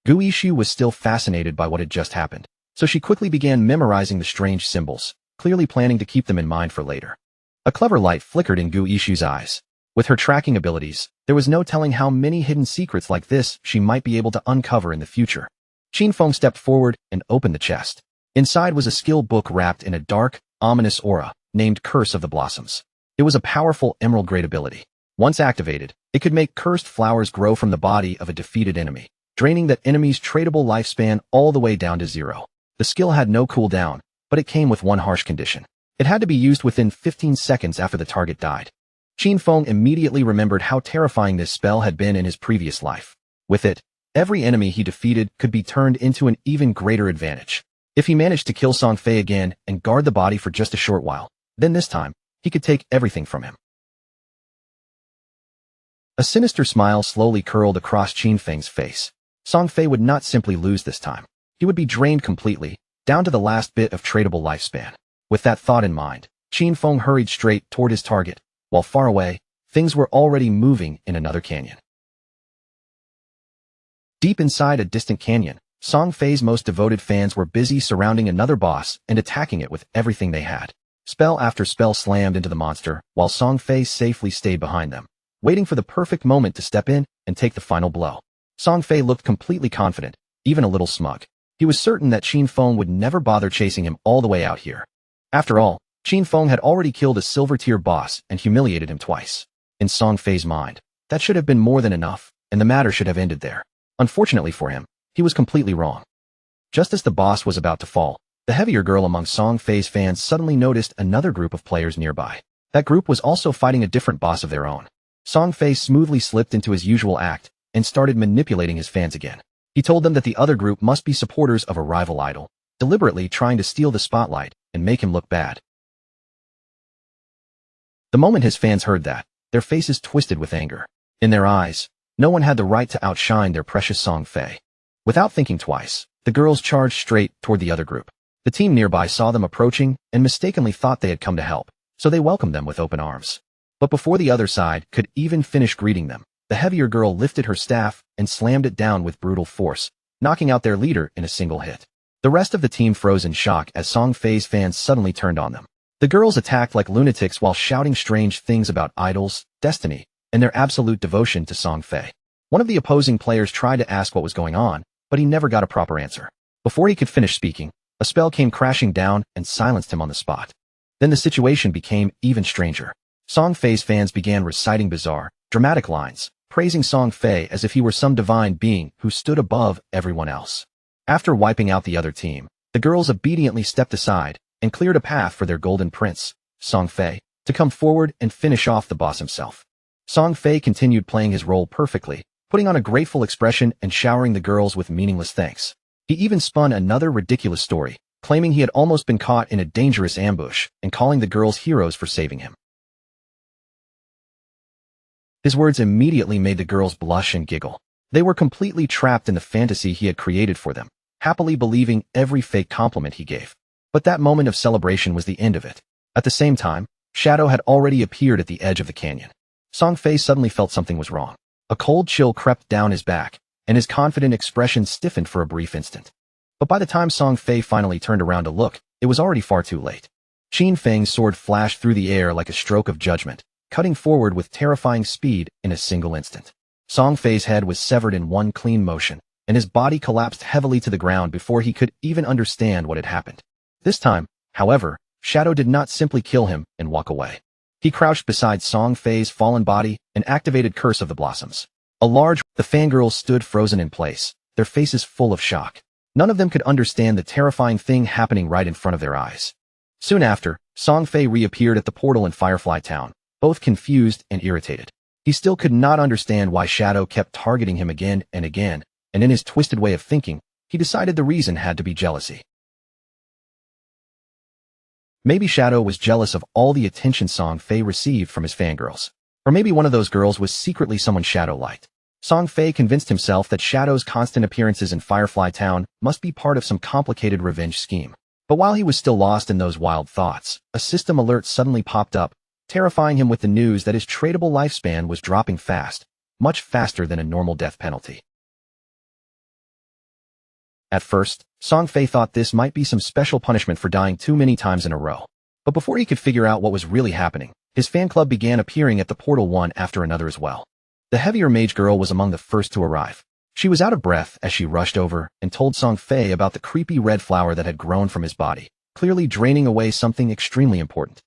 Gu Ishu was still fascinated by what had just happened, so she quickly began memorizing the strange symbols, clearly planning to keep them in mind for later. A clever light flickered in Gu Ishu's eyes. With her tracking abilities, there was no telling how many hidden secrets like this she might be able to uncover in the future. Qin Feng stepped forward and opened the chest. Inside was a skill book wrapped in a dark, ominous aura, named Curse of the Blossoms. It was a powerful emerald-grade ability. Once activated, it could make cursed flowers grow from the body of a defeated enemy, draining that enemy's tradable lifespan all the way down to 0. The skill had no cooldown, but it came with one harsh condition. It had to be used within 15 seconds after the target died. Qin Feng immediately remembered how terrifying this spell had been in his previous life. With it, every enemy he defeated could be turned into an even greater advantage. If he managed to kill Song Fei again and guard the body for just a short while, then this time, he could take everything from him. A sinister smile slowly curled across Qin Feng's face. Song Fei would not simply lose this time. He would be drained completely, down to the last bit of tradable lifespan. With that thought in mind, Qin Feng hurried straight toward his target, while far away, things were already moving in another canyon. Deep inside a distant canyon, Song Fei's most devoted fans were busy surrounding another boss and attacking it with everything they had. Spell after spell slammed into the monster, while Song Fei safely stayed behind them, waiting for the perfect moment to step in and take the final blow. Song Fei looked completely confident, even a little smug. He was certain that Qin Feng would never bother chasing him all the way out here. After all, Qin Feng had already killed a silver-tier boss and humiliated him twice. In Song Fei's mind, that should have been more than enough, and the matter should have ended there. Unfortunately for him, he was completely wrong. Just as the boss was about to fall, the heavier girl among Song Fei's fans suddenly noticed another group of players nearby. That group was also fighting a different boss of their own. Song Fei smoothly slipped into his usual act and started manipulating his fans again. He told them that the other group must be supporters of a rival idol, deliberately trying to steal the spotlight and make him look bad. The moment his fans heard that, their faces twisted with anger. In their eyes, no one had the right to outshine their precious Song Fei. Without thinking twice, the girls charged straight toward the other group. The team nearby saw them approaching and mistakenly thought they had come to help, so they welcomed them with open arms. But before the other side could even finish greeting them, the heavier girl lifted her staff and slammed it down with brutal force, knocking out their leader in a single hit. The rest of the team froze in shock as Song Fei's fans suddenly turned on them. The girls attacked like lunatics while shouting strange things about idols, destiny, and their absolute devotion to Song Fei. One of the opposing players tried to ask what was going on, but he never got a proper answer. Before he could finish speaking, a spell came crashing down and silenced him on the spot. Then the situation became even stranger. Song Fei's fans began reciting bizarre, dramatic lines, praising Song Fei as if he were some divine being who stood above everyone else. After wiping out the other team, the girls obediently stepped aside and cleared a path for their golden prince, Song Fei, to come forward and finish off the boss himself. Song Fei continued playing his role perfectly, putting on a grateful expression and showering the girls with meaningless thanks. He even spun another ridiculous story, claiming he had almost been caught in a dangerous ambush and calling the girls heroes for saving him. His words immediately made the girls blush and giggle. They were completely trapped in the fantasy he had created for them, happily believing every fake compliment he gave. But that moment of celebration was the end of it. At the same time, Shadow had already appeared at the edge of the canyon. Song Fei suddenly felt something was wrong. A cold chill crept down his back, and his confident expression stiffened for a brief instant. But by the time Song Fei finally turned around to look, it was already far too late. Qin Feng's sword flashed through the air like a stroke of judgment, cutting forward with terrifying speed in a single instant. Song Fei's head was severed in one clean motion, and his body collapsed heavily to the ground before he could even understand what had happened. This time, however, Shadow did not simply kill him and walk away. He crouched beside Song Fei's fallen body and activated Curse of the Blossoms. The fangirls stood frozen in place, their faces full of shock. None of them could understand the terrifying thing happening right in front of their eyes. Soon after, Song Fei reappeared at the portal in Firefly Town, both confused and irritated. He still could not understand why Shadow kept targeting him again and again, and in his twisted way of thinking, he decided the reason had to be jealousy. Maybe Shadow was jealous of all the attention Song Fei received from his fangirls. Or maybe one of those girls was secretly someone Shadow liked. Song Fei convinced himself that Shadow's constant appearances in Firefly Town must be part of some complicated revenge scheme. But while he was still lost in those wild thoughts, a system alert suddenly popped up, terrifying him with the news that his tradable lifespan was dropping fast, much faster than a normal death penalty. At first, Song Fei thought this might be some special punishment for dying too many times in a row. But before he could figure out what was really happening, his fan club began appearing at the portal one after another as well. The heavier mage girl was among the first to arrive. She was out of breath as she rushed over and told Song Fei about the creepy red flower that had grown from his body, clearly draining away something extremely important.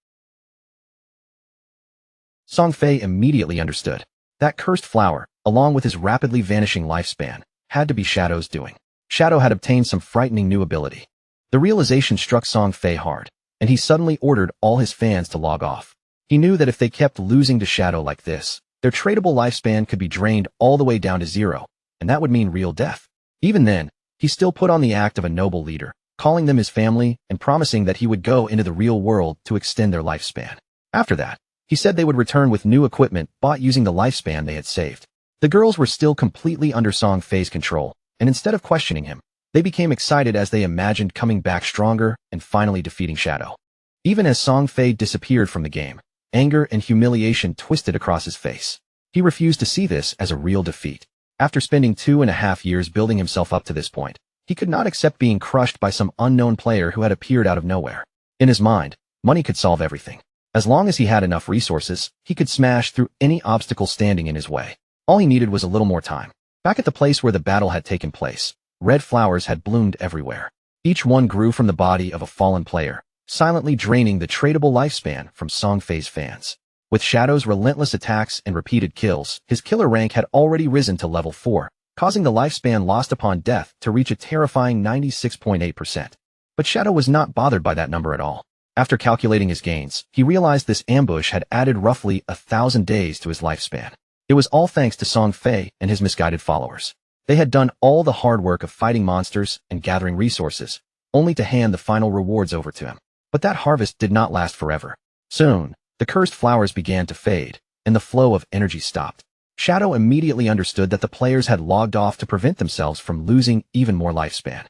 Song Fei immediately understood. That cursed flower, along with his rapidly vanishing lifespan, had to be Shadow's doing. Shadow had obtained some frightening new ability. The realization struck Song Fei hard, and he suddenly ordered all his fans to log off. He knew that if they kept losing to Shadow like this, their tradable lifespan could be drained all the way down to zero, and that would mean real death. Even then, he still put on the act of a noble leader, calling them his family and promising that he would go into the real world to extend their lifespan. After that, he said they would return with new equipment bought using the lifespan they had saved. The girls were still completely under Song Fei's control, and instead of questioning him, they became excited as they imagined coming back stronger and finally defeating Shadow. Even as Song Fei disappeared from the game, anger and humiliation twisted across his face. He refused to see this as a real defeat. After spending 2.5 years building himself up to this point, he could not accept being crushed by some unknown player who had appeared out of nowhere. In his mind, money could solve everything. As long as he had enough resources, he could smash through any obstacle standing in his way. All he needed was a little more time. Back at the place where the battle had taken place, red flowers had bloomed everywhere. Each one grew from the body of a fallen player, silently draining the tradable lifespan from Song Fei's fans. With Shadow's relentless attacks and repeated kills, his killer rank had already risen to level 4, causing the lifespan lost upon death to reach a terrifying 96.8%. But Shadow was not bothered by that number at all. After calculating his gains, he realized this ambush had added roughly 1,000 days to his lifespan. It was all thanks to Song Fei and his misguided followers. They had done all the hard work of fighting monsters and gathering resources, only to hand the final rewards over to him. But that harvest did not last forever. Soon, the cursed flowers began to fade, and the flow of energy stopped. Shadow immediately understood that the players had logged off to prevent themselves from losing even more lifespan.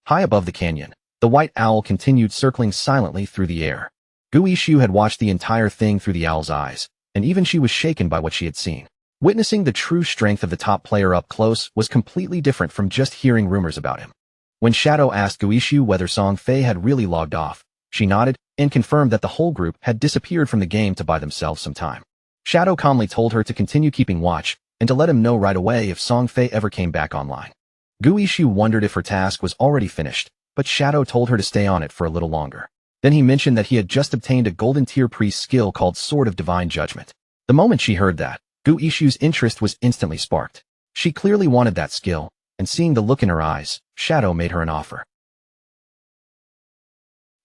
High above the canyon, the white owl continued circling silently through the air. Gu Yixu had watched the entire thing through the owl's eyes, and even she was shaken by what she had seen. Witnessing the true strength of the top player up close was completely different from just hearing rumors about him. When Shadow asked Gu Yixu whether Song Fei had really logged off, she nodded and confirmed that the whole group had disappeared from the game to buy themselves some time. Shadow calmly told her to continue keeping watch and to let him know right away if Song Fei ever came back online. Gu Yixu wondered if her task was already finished, but Shadow told her to stay on it for a little longer. Then he mentioned that he had just obtained a golden tier priest skill called Sword of Divine Judgment. The moment she heard that, Gu Yixu's interest was instantly sparked. She clearly wanted that skill, and seeing the look in her eyes, Shadow made her an offer.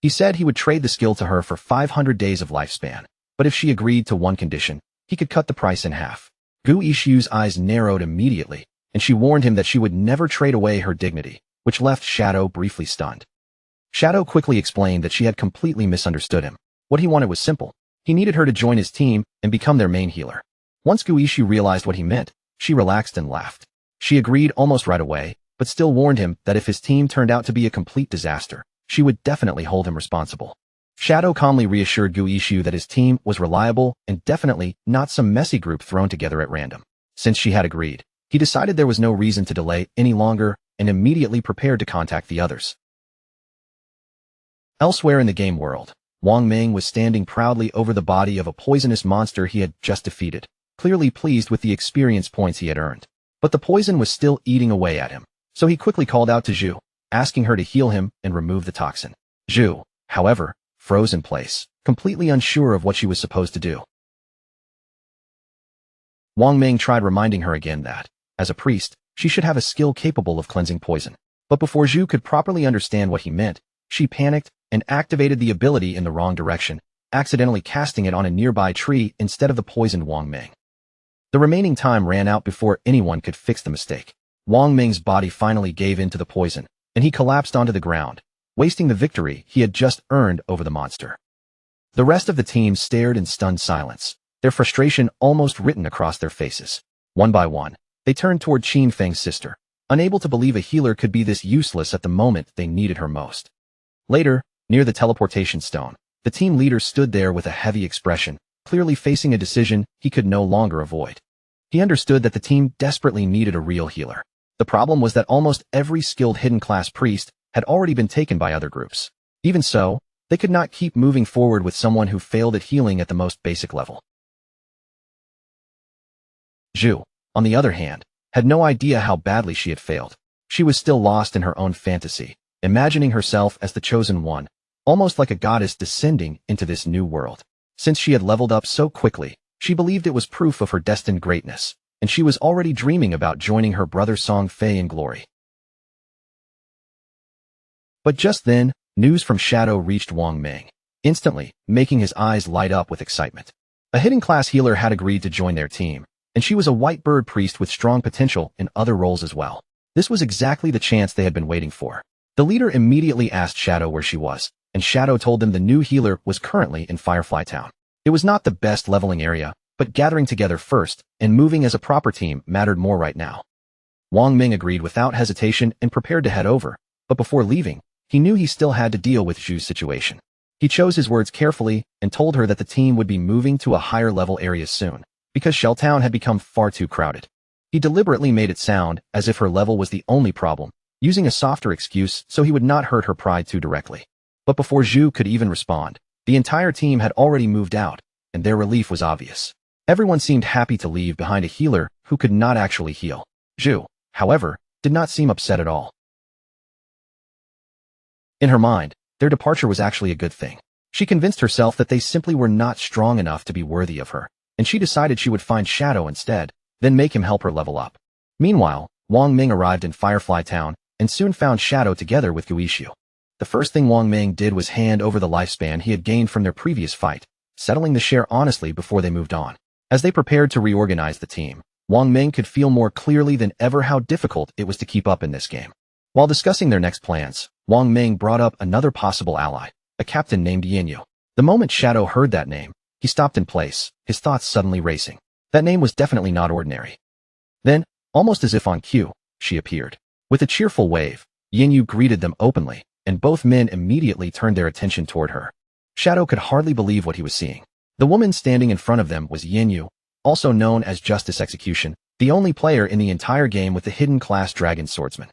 He said he would trade the skill to her for 500 days of lifespan, but if she agreed to one condition, he could cut the price in half. Gu Yixu's eyes narrowed immediately, and she warned him that she would never trade away her dignity, which left Shadow briefly stunned. Shadow quickly explained that she had completely misunderstood him. What he wanted was simple. He needed her to join his team and become their main healer. Once Gu Yixu realized what he meant, she relaxed and laughed. She agreed almost right away, but still warned him that if his team turned out to be a complete disaster, she would definitely hold him responsible. Shadow calmly reassured Gu Yixu that his team was reliable and definitely not some messy group thrown together at random. Since she had agreed, he decided there was no reason to delay any longer and immediately prepared to contact the others. Elsewhere in the game world, Wang Ming was standing proudly over the body of a poisonous monster he had just defeated, clearly pleased with the experience points he had earned. But the poison was still eating away at him, so he quickly called out to Zhu, asking her to heal him and remove the toxin. Zhu, however, froze in place, completely unsure of what she was supposed to do. Wang Ming tried reminding her again that, as a priest, She should have a skill capable of cleansing poison. But before Zhu could properly understand what he meant, she panicked and activated the ability in the wrong direction, accidentally casting it on a nearby tree instead of the poisoned Wang Ming. The remaining time ran out before anyone could fix the mistake. Wang Ming's body finally gave in to the poison, and he collapsed onto the ground, wasting the victory he had just earned over the monster. The rest of the team stared in stunned silence, their frustration almost written across their faces. One by one, they turned toward Qin Feng's sister, unable to believe a healer could be this useless at the moment they needed her most. Later, near the teleportation stone, the team leader stood there with a heavy expression, clearly facing a decision he could no longer avoid. He understood that the team desperately needed a real healer. The problem was that almost every skilled hidden class priest had already been taken by other groups. Even so, they could not keep moving forward with someone who failed at healing at the most basic level. Zhu, on the other hand, had no idea how badly she had failed. She was still lost in her own fantasy, imagining herself as the chosen one, almost like a goddess descending into this new world. Since she had leveled up so quickly, she believed it was proof of her destined greatness, and she was already dreaming about joining her brother Song Fei in glory. But just then, news from Shadow reached Wang Ming, instantly making his eyes light up with excitement. A hidden class healer had agreed to join their team, and she was a white bird priest with strong potential in other roles as well. This was exactly the chance they had been waiting for. The leader immediately asked Shadow where she was, and Shadow told them the new healer was currently in Firefly Town. It was not the best leveling area, but gathering together first and moving as a proper team mattered more right now. Wang Ming agreed without hesitation and prepared to head over, but before leaving, he knew he still had to deal with Zhu's situation. He chose his words carefully and told her that the team would be moving to a higher level area soon, because Shell Town had become far too crowded. He deliberately made it sound as if her level was the only problem, using a softer excuse so he would not hurt her pride too directly. But before Zhu could even respond, the entire team had already moved out, and their relief was obvious. Everyone seemed happy to leave behind a healer who could not actually heal. Zhu, however, did not seem upset at all. In her mind, their departure was actually a good thing. She convinced herself that they simply were not strong enough to be worthy of her, and she decided she would find Shadow instead, then make him help her level up. Meanwhile, Wang Ming arrived in Firefly Town and soon found Shadow together with Guishu. The first thing Wang Ming did was hand over the lifespan he had gained from their previous fight, settling the share honestly before they moved on. As they prepared to reorganize the team, Wang Ming could feel more clearly than ever how difficult it was to keep up in this game. While discussing their next plans, Wang Ming brought up another possible ally, a captain named Yinyu. The moment Shadow heard that name, he stopped in place, his thoughts suddenly racing. That name was definitely not ordinary. Then, almost as if on cue, she appeared. With a cheerful wave, Yinyu greeted them openly, and both men immediately turned their attention toward her. Shadow could hardly believe what he was seeing. The woman standing in front of them was Yinyu, also known as Justice Execution, the only player in the entire game with the hidden class Dragon Swordsman.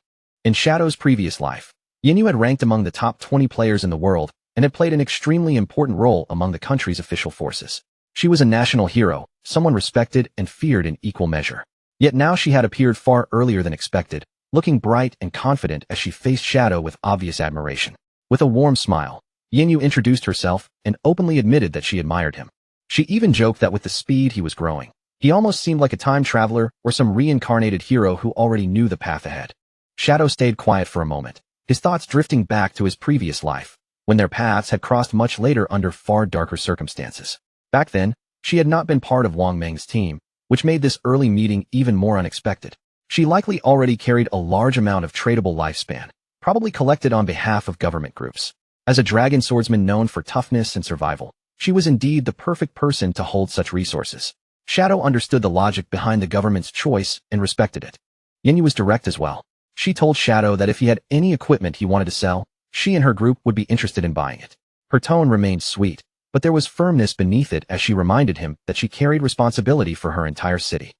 In Shadow's previous life, Yinyu had ranked among the top 20 players in the world and had played an extremely important role among the country's official forces. She was a national hero, someone respected and feared in equal measure. Yet now she had appeared far earlier than expected, looking bright and confident as she faced Shadow with obvious admiration. With a warm smile, Yinyu introduced herself and openly admitted that she admired him. She even joked that with the speed he was growing, he almost seemed like a time traveler or some reincarnated hero who already knew the path ahead. Shadow stayed quiet for a moment, his thoughts drifting back to his previous life, when their paths had crossed much later under far darker circumstances. Back then, she had not been part of Wang Ming's team, which made this early meeting even more unexpected. She likely already carried a large amount of tradable lifespan, probably collected on behalf of government groups. As a dragon swordsman known for toughness and survival, she was indeed the perfect person to hold such resources. Shadow understood the logic behind the government's choice and respected it. Yinyu was direct as well. She told Shadow that if he had any equipment he wanted to sell, she and her group would be interested in buying it. Her tone remained sweet, but there was firmness beneath it as she reminded him that she carried responsibility for her entire city.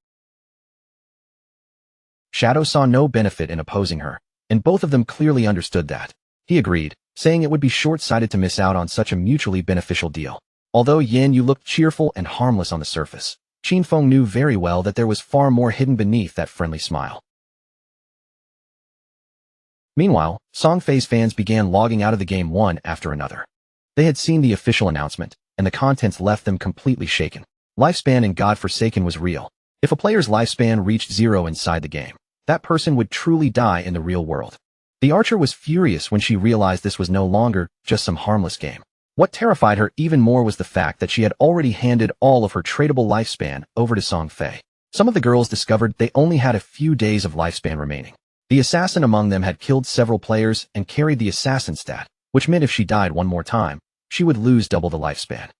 Shadow saw no benefit in opposing her, and both of them clearly understood that. He agreed, saying it would be short-sighted to miss out on such a mutually beneficial deal. Although Yinyu looked cheerful and harmless on the surface, Qin Feng knew very well that there was far more hidden beneath that friendly smile. Meanwhile, Song Fei's fans began logging out of the game one after another. They had seen the official announcement, and the contents left them completely shaken. Lifespan in God Forsaken was real. If a player's lifespan reached 0 inside the game, that person would truly die in the real world. The archer was furious when she realized this was no longer just some harmless game. What terrified her even more was the fact that she had already handed all of her tradable lifespan over to Song Fei. Some of the girls discovered they only had a few days of lifespan remaining. The assassin among them had killed several players and carried the assassin stat, which meant if she died one more time, she would lose double the lifespan.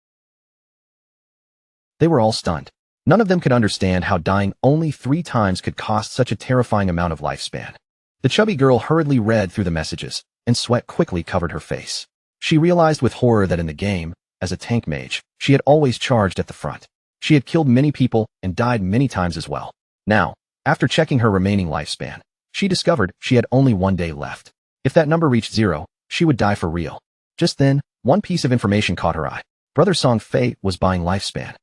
They were all stunned. None of them could understand how dying only 3 times could cost such a terrifying amount of lifespan. The chubby girl hurriedly read through the messages, and sweat quickly covered her face. She realized with horror that in the game, as a tank mage, she had always charged at the front. She had killed many people and died many times as well. Now, after checking her remaining lifespan, she discovered she had only 1 day left. If that number reached 0, she would die for real. Just then, one piece of information caught her eye. Brother Song Fei was buying lifespan.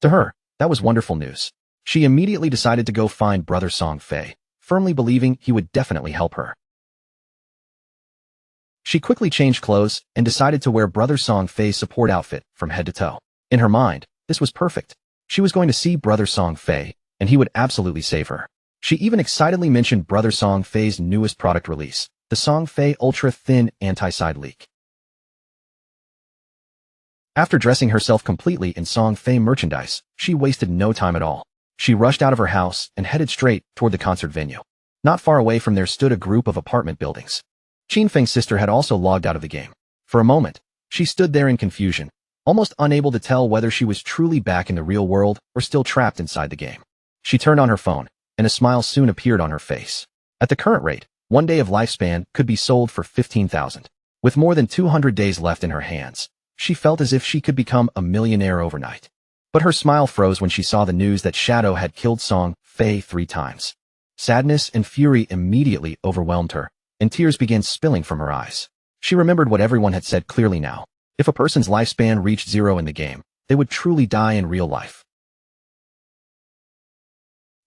To her, that was wonderful news. She immediately decided to go find Brother Song Fei, firmly believing he would definitely help her. She quickly changed clothes and decided to wear Brother Song Fei's support outfit from head to toe. In her mind, this was perfect. She was going to see Brother Song Fei, and he would absolutely save her. She even excitedly mentioned Brother Song Fei's newest product release, the Song Fei Ultra Thin Anti-Side Leak. After dressing herself completely in Song Fei merchandise, she wasted no time at all. She rushed out of her house and headed straight toward the concert venue. Not far away from there stood a group of apartment buildings. Qin Feng's sister had also logged out of the game. For a moment, she stood there in confusion, almost unable to tell whether she was truly back in the real world or still trapped inside the game. She turned on her phone, and a smile soon appeared on her face. At the current rate, 1 day of lifespan could be sold for 15,000. With more than 200 days left in her hands, she felt as if she could become a millionaire overnight. But her smile froze when she saw the news that Shadow had killed Song Fei 3 times. Sadness and fury immediately overwhelmed her, and tears began spilling from her eyes. She remembered what everyone had said clearly now. If a person's lifespan reached 0 in the game, they would truly die in real life.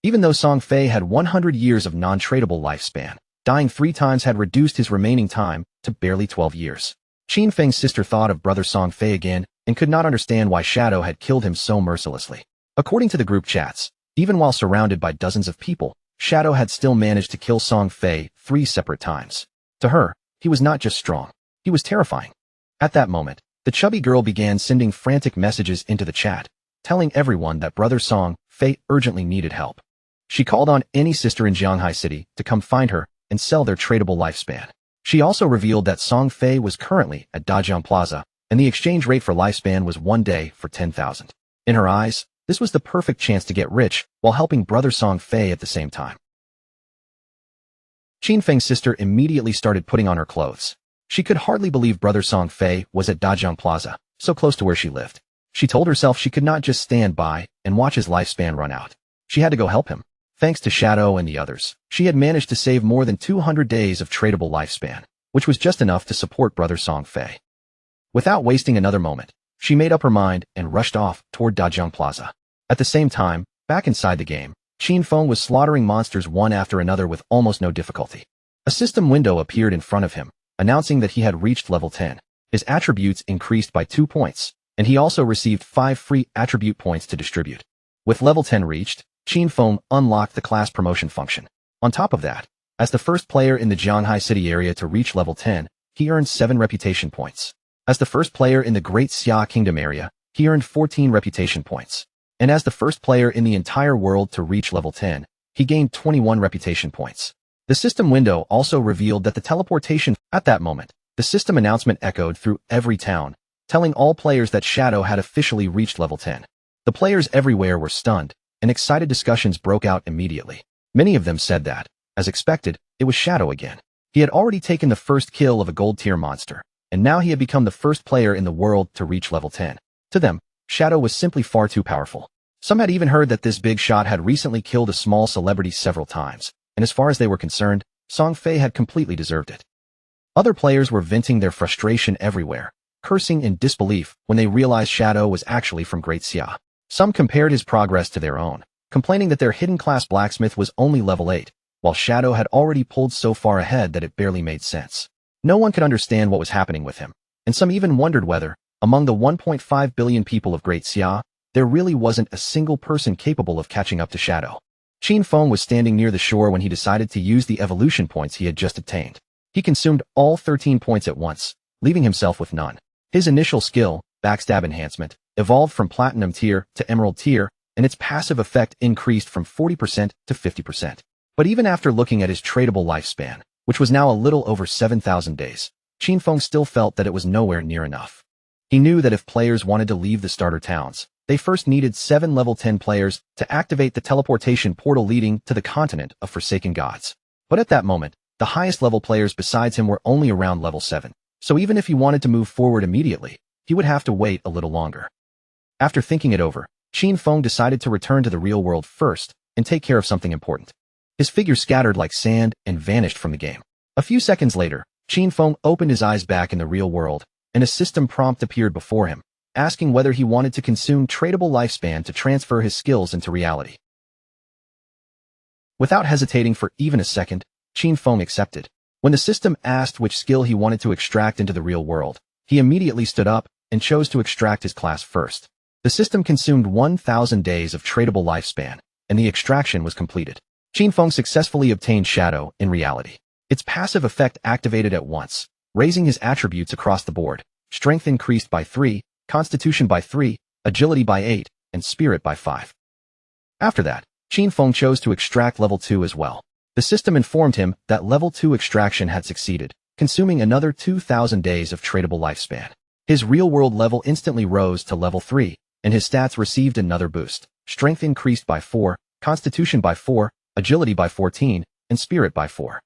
Even though Song Fei had 100 years of non-tradable lifespan, dying 3 times had reduced his remaining time to barely 12 years. Qin Feng's sister thought of Brother Song Fei again and could not understand why Shadow had killed him so mercilessly. According to the group chats, even while surrounded by dozens of people, Shadow had still managed to kill Song Fei 3 separate times. To her, he was not just strong, he was terrifying. At that moment, the chubby girl began sending frantic messages into the chat, telling everyone that Brother Song Fei urgently needed help. She called on any sister in Jianghai City to come find her and sell their tradable lifespan. She also revealed that Song Fei was currently at Dajiang Plaza, and the exchange rate for lifespan was 1 day for 10,000. In her eyes, this was the perfect chance to get rich while helping Brother Song Fei at the same time. Qin Feng's sister immediately started putting on her clothes. She could hardly believe Brother Song Fei was at Dajiang Plaza, so close to where she lived. She told herself she could not just stand by and watch his lifespan run out. She had to go help him. Thanks to Shadow and the others, she had managed to save more than 200 days of tradable lifespan, which was just enough to support Brother Song Fei. Without wasting another moment, she made up her mind and rushed off toward Dajiang Plaza. At the same time, back inside the game, Qin Feng was slaughtering monsters one after another with almost no difficulty. A system window appeared in front of him, announcing that he had reached level 10. His attributes increased by 2 points, and he also received 5 free attribute points to distribute. With level 10 reached, Qin Feng unlocked the class promotion function. On top of that, as the first player in the Jianghai City area to reach level 10, he earned 7 reputation points. As the first player in the Great Xia Kingdom area, he earned 14 reputation points. And as the first player in the entire world to reach level 10, he gained 21 reputation points. The system window also revealed that the teleportation. At that moment, the system announcement echoed through every town, telling all players that Shadow had officially reached level 10. The players everywhere were stunned, and excited discussions broke out immediately. Many of them said that, as expected, it was Shadow again. He had already taken the first kill of a gold-tier monster, and now he had become the first player in the world to reach level 10. To them, Shadow was simply far too powerful. Some had even heard that this big shot had recently killed a small celebrity several times, and as far as they were concerned, Song Fei had completely deserved it. Other players were venting their frustration everywhere, cursing in disbelief when they realized Shadow was actually from Great Xia. Some compared his progress to their own, complaining that their hidden class blacksmith was only level 8, while Shadow had already pulled so far ahead that it barely made sense. No one could understand what was happening with him, and some even wondered whether, among the 1.5 billion people of Great Xia, there really wasn't a single person capable of catching up to Shadow. Qin Feng was standing near the shore when he decided to use the evolution points he had just obtained. He consumed all 13 points at once, leaving himself with none. His initial skill, Backstab Enhancement, evolved from Platinum tier to Emerald tier, and its passive effect increased from 40% to 50%. But even after looking at his tradable lifespan, which was now a little over 7,000 days, Qin Feng still felt that it was nowhere near enough. He knew that if players wanted to leave the starter towns, they first needed 7 level 10 players to activate the teleportation portal leading to the continent of Forsaken Gods. But at that moment, the highest level players besides him were only around level 7, so even if he wanted to move forward immediately, he would have to wait a little longer. After thinking it over, Qin Feng decided to return to the real world first and take care of something important. His figure scattered like sand and vanished from the game. A few seconds later, Qin Feng opened his eyes back in the real world, and a system prompt appeared before him, asking whether he wanted to consume tradable lifespan to transfer his skills into reality. Without hesitating for even a second, Qin Feng accepted. When the system asked which skill he wanted to extract into the real world, he immediately stood up and chose to extract his class first. The system consumed 1,000 days of tradable lifespan, and the extraction was completed. Qin Feng successfully obtained Shadow in reality. Its passive effect activated at once, raising his attributes across the board. Strength increased by 3, Constitution by 3, Agility by 8, and Spirit by 5. After that, Qin Feng chose to extract level 2 as well. The system informed him that level 2 extraction had succeeded, consuming another 2,000 days of tradable lifespan. His real-world level instantly rose to level 3, and his stats received another boost. Strength increased by 4, Constitution by 4, Agility by 14, and Spirit by 4.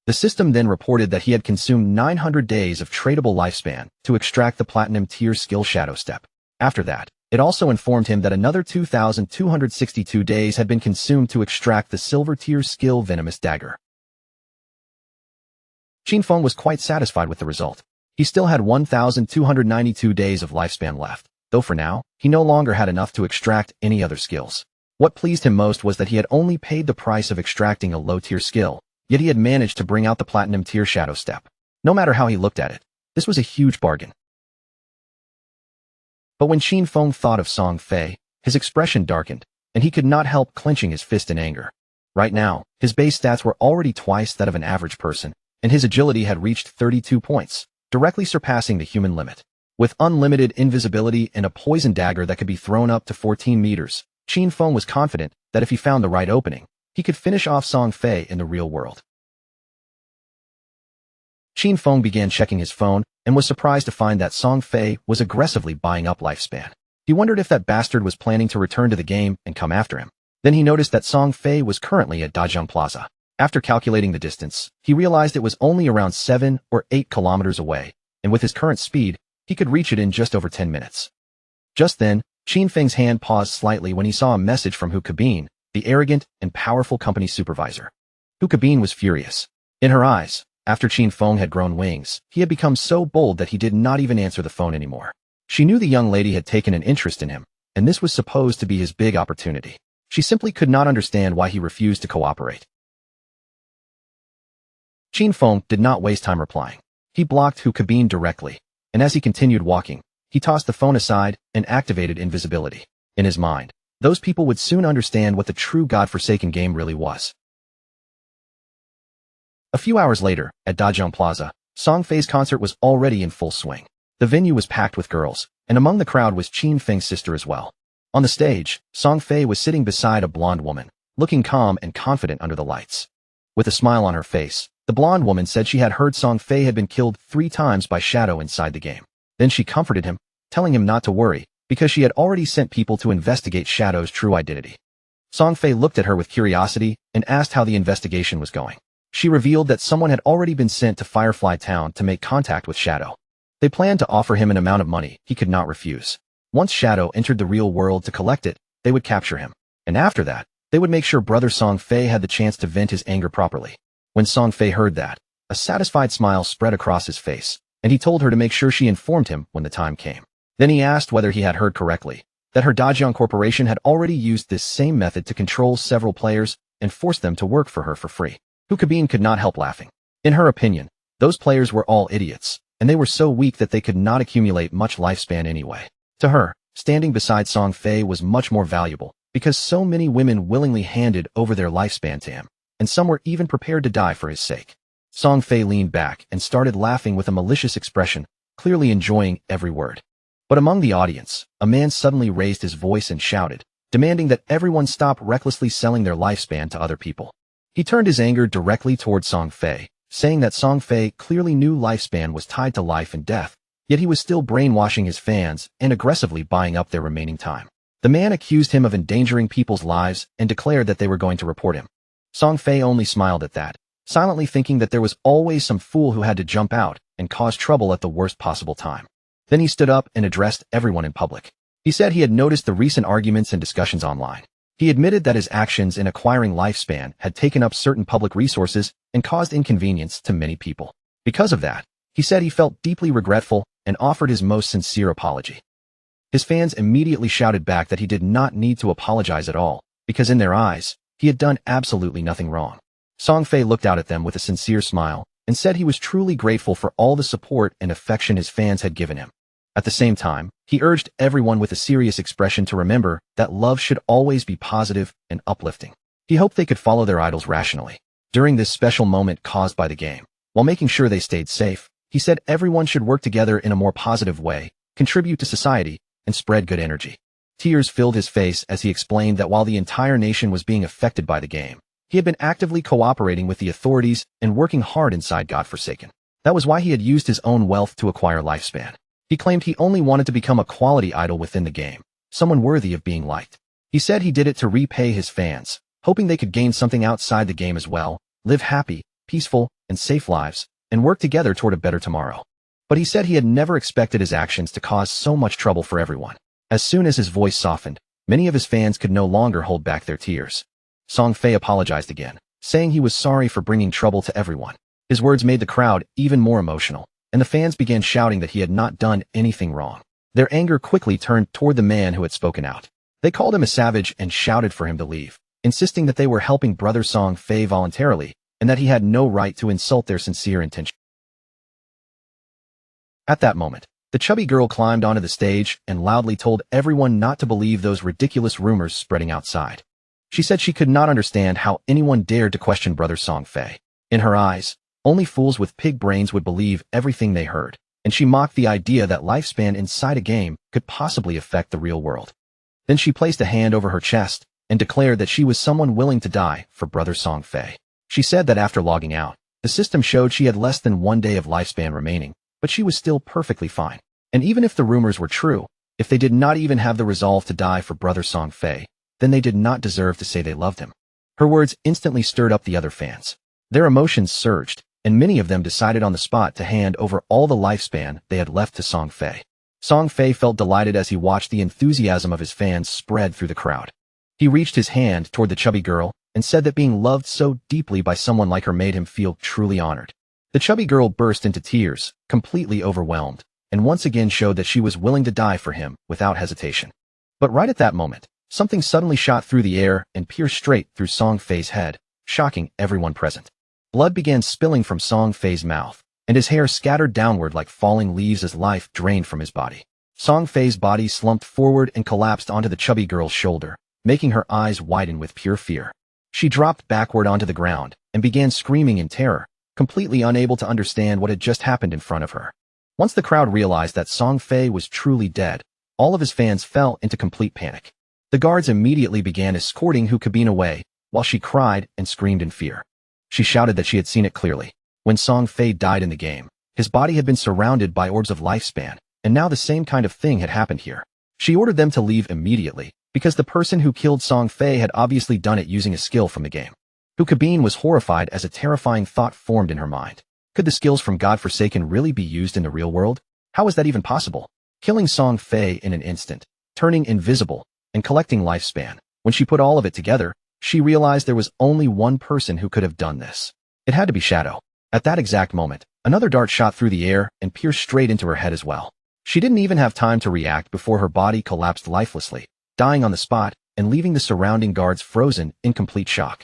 The system then reported that he had consumed 900 days of tradable lifespan to extract the Platinum tier skill Shadow Step. After that, it also informed him that another 2,262 days had been consumed to extract the Silver tier skill Venomous Dagger. Qin Feng was quite satisfied with the result. He still had 1,292 days of lifespan left, though for now, he no longer had enough to extract any other skills. What pleased him most was that he had only paid the price of extracting a low-tier skill, yet he had managed to bring out the Platinum tier Shadow Step. No matter how he looked at it, this was a huge bargain. But when Qin Feng thought of Song Fei, his expression darkened, and he could not help clenching his fist in anger. Right now, his base stats were already twice that of an average person, and his agility had reached 32 points, directly surpassing the human limit. With unlimited invisibility and a poison dagger that could be thrown up to 14 meters, Qin Feng was confident that if he found the right opening, he could finish off Song Fei in the real world. Qin Feng began checking his phone and was surprised to find that Song Fei was aggressively buying up lifespan. He wondered if that bastard was planning to return to the game and come after him. Then he noticed that Song Fei was currently at Dajang Plaza. After calculating the distance, he realized it was only around 7 or 8 kilometers away, and with his current speed, he could reach it in just over 10 minutes. Just then, Qin Feng's hand paused slightly when he saw a message from Hu Cabin, the arrogant and powerful company supervisor. Hu Cabin was furious. In her eyes, after Qin Feng had grown wings, he had become so bold that he did not even answer the phone anymore. She knew the young lady had taken an interest in him, and this was supposed to be his big opportunity. She simply could not understand why he refused to cooperate. Qin Feng did not waste time replying. He blocked Hu Cabin directly, and as he continued walking, he tossed the phone aside and activated invisibility. In his mind, those people would soon understand what the true godforsaken game really was. A few hours later, at Dajang Plaza, Song Fei's concert was already in full swing. The venue was packed with girls, and among the crowd was Qin Feng's sister as well. On the stage, Song Fei was sitting beside a blonde woman, looking calm and confident under the lights. With a smile on her face, the blonde woman said she had heard Song Fei had been killed 3 times by Shadow inside the game. Then she comforted him, telling him not to worry, because she had already sent people to investigate Shadow's true identity. Song Fei looked at her with curiosity and asked how the investigation was going. She revealed that someone had already been sent to Firefly Town to make contact with Shadow. They planned to offer him an amount of money he could not refuse. Once Shadow entered the real world to collect it, they would capture him. And after that, they would make sure brother Song Fei had the chance to vent his anger properly. When Song Fei heard that, a satisfied smile spread across his face, and he told her to make sure she informed him when the time came. Then he asked whether he had heard correctly, that her Dajang Corporation had already used this same method to control several players and force them to work for her for free. Hu Cabin could not help laughing. In her opinion, those players were all idiots, and they were so weak that they could not accumulate much lifespan anyway. To her, standing beside Song Fei was much more valuable, because so many women willingly handed over their lifespan to him, and some were even prepared to die for his sake. Song Fei leaned back and started laughing with a malicious expression, clearly enjoying every word. But among the audience, a man suddenly raised his voice and shouted, demanding that everyone stop recklessly selling their lifespan to other people. He turned his anger directly toward Song Fei, saying that Song Fei clearly knew lifespan was tied to life and death, yet he was still brainwashing his fans and aggressively buying up their remaining time. The man accused him of endangering people's lives and declared that they were going to report him. Song Fei only smiled at that, silently thinking that there was always some fool who had to jump out and cause trouble at the worst possible time. Then he stood up and addressed everyone in public. He said he had noticed the recent arguments and discussions online. He admitted that his actions in acquiring lifespan had taken up certain public resources and caused inconvenience to many people. Because of that, he said he felt deeply regretful and offered his most sincere apology. His fans immediately shouted back that he did not need to apologize at all, because in their eyes, he had done absolutely nothing wrong. Song Fei looked out at them with a sincere smile and said he was truly grateful for all the support and affection his fans had given him. At the same time, he urged everyone with a serious expression to remember that love should always be positive and uplifting. He hoped they could follow their idols rationally. During this special moment caused by the game, while making sure they stayed safe, he said everyone should work together in a more positive way, contribute to society, and spread good energy. Tears filled his face as he explained that while the entire nation was being affected by the game, he had been actively cooperating with the authorities and working hard inside Godforsaken. That was why he had used his own wealth to acquire lifespan. He claimed he only wanted to become a quality idol within the game, someone worthy of being liked. He said he did it to repay his fans, hoping they could gain something outside the game as well, live happy, peaceful, and safe lives, and work together toward a better tomorrow. But he said he had never expected his actions to cause so much trouble for everyone. As soon as his voice softened, many of his fans could no longer hold back their tears. Song Fei apologized again, saying he was sorry for bringing trouble to everyone. His words made the crowd even more emotional, and the fans began shouting that he had not done anything wrong. Their anger quickly turned toward the man who had spoken out. They called him a savage and shouted for him to leave, insisting that they were helping brother Song Fei voluntarily and that he had no right to insult their sincere intention. At that moment, the chubby girl climbed onto the stage and loudly told everyone not to believe those ridiculous rumors spreading outside. She said she could not understand how anyone dared to question brother Song Fei. In her eyes, only fools with pig brains would believe everything they heard, and she mocked the idea that lifespan inside a game could possibly affect the real world. Then she placed a hand over her chest and declared that she was someone willing to die for brother Song Fei. She said that after logging out, the system showed she had less than 1 day of lifespan remaining, but she was still perfectly fine. And even if the rumors were true, if they did not even have the resolve to die for brother Song Fei, then they did not deserve to say they loved him. Her words instantly stirred up the other fans. Their emotions surged, and many of them decided on the spot to hand over all the lifespan they had left to Song Fei. Song Fei felt delighted as he watched the enthusiasm of his fans spread through the crowd. He reached his hand toward the chubby girl and said that being loved so deeply by someone like her made him feel truly honored. The chubby girl burst into tears, completely overwhelmed, and once again showed that she was willing to die for him without hesitation. But right at that moment, something suddenly shot through the air and pierced straight through Song Fei's head, shocking everyone present. Blood began spilling from Song Fei's mouth, and his hair scattered downward like falling leaves as life drained from his body. Song Fei's body slumped forward and collapsed onto the chubby girl's shoulder, making her eyes widen with pure fear. She dropped backward onto the ground and began screaming in terror, completely unable to understand what had just happened in front of her. Once the crowd realized that Song Fei was truly dead, all of his fans fell into complete panic. The guards immediately began escorting Hu Kabin away, while she cried and screamed in fear. She shouted that she had seen it clearly. When Song Fei died in the game, his body had been surrounded by orbs of lifespan, and now the same kind of thing had happened here. She ordered them to leave immediately, because the person who killed Song Fei had obviously done it using a skill from the game. Hu Kabin was horrified as a terrifying thought formed in her mind. Could the skills from Godforsaken really be used in the real world? How was that even possible? Killing Song Fei in an instant, turning invisible, and collecting lifespan. When she put all of it together, she realized there was only one person who could have done this. It had to be Shadow. At that exact moment, another dart shot through the air and pierced straight into her head as well. She didn't even have time to react before her body collapsed lifelessly, dying on the spot and leaving the surrounding guards frozen in complete shock.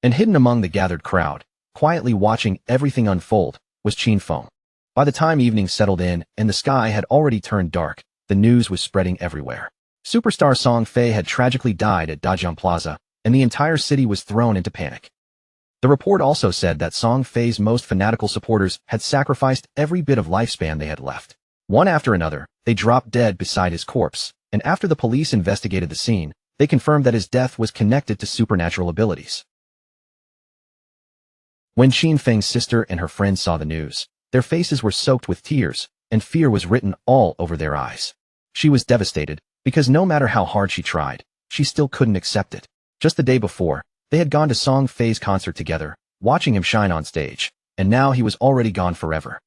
And hidden among the gathered crowd, quietly watching everything unfold, was Qin Feng. By the time evening settled in and the sky had already turned dark, the news was spreading everywhere. Superstar Song Fei had tragically died at Dajang Plaza, and the entire city was thrown into panic. The report also said that Song Fei's most fanatical supporters had sacrificed every bit of lifespan they had left. One after another, they dropped dead beside his corpse, and after the police investigated the scene, they confirmed that his death was connected to supernatural abilities. When Qin Feng's sister and her friends saw the news, their faces were soaked with tears, and fear was written all over their eyes. She was devastated, because no matter how hard she tried, she still couldn't accept it. Just the day before, they had gone to Song Fei's concert together, watching him shine on stage, and now he was already gone forever.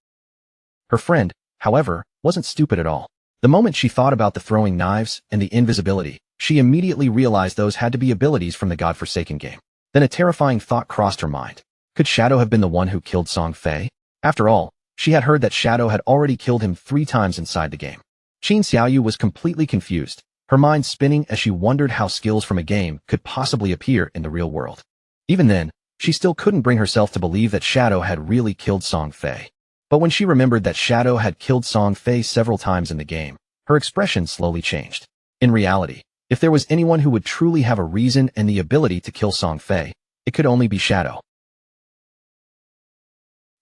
Her friend, however, wasn't stupid at all. The moment she thought about the throwing knives and the invisibility, she immediately realized those had to be abilities from the godforsaken game. Then a terrifying thought crossed her mind. Could Shadow have been the one who killed Song Fei? After all, she had heard that Shadow had already killed him 3 times inside the game. Qin Xiaoyu was completely confused, her mind spinning as she wondered how skills from a game could possibly appear in the real world. Even then, she still couldn't bring herself to believe that Shadow had really killed Song Fei. But when she remembered that Shadow had killed Song Fei several times in the game, her expression slowly changed. In reality, if there was anyone who would truly have a reason and the ability to kill Song Fei, it could only be Shadow.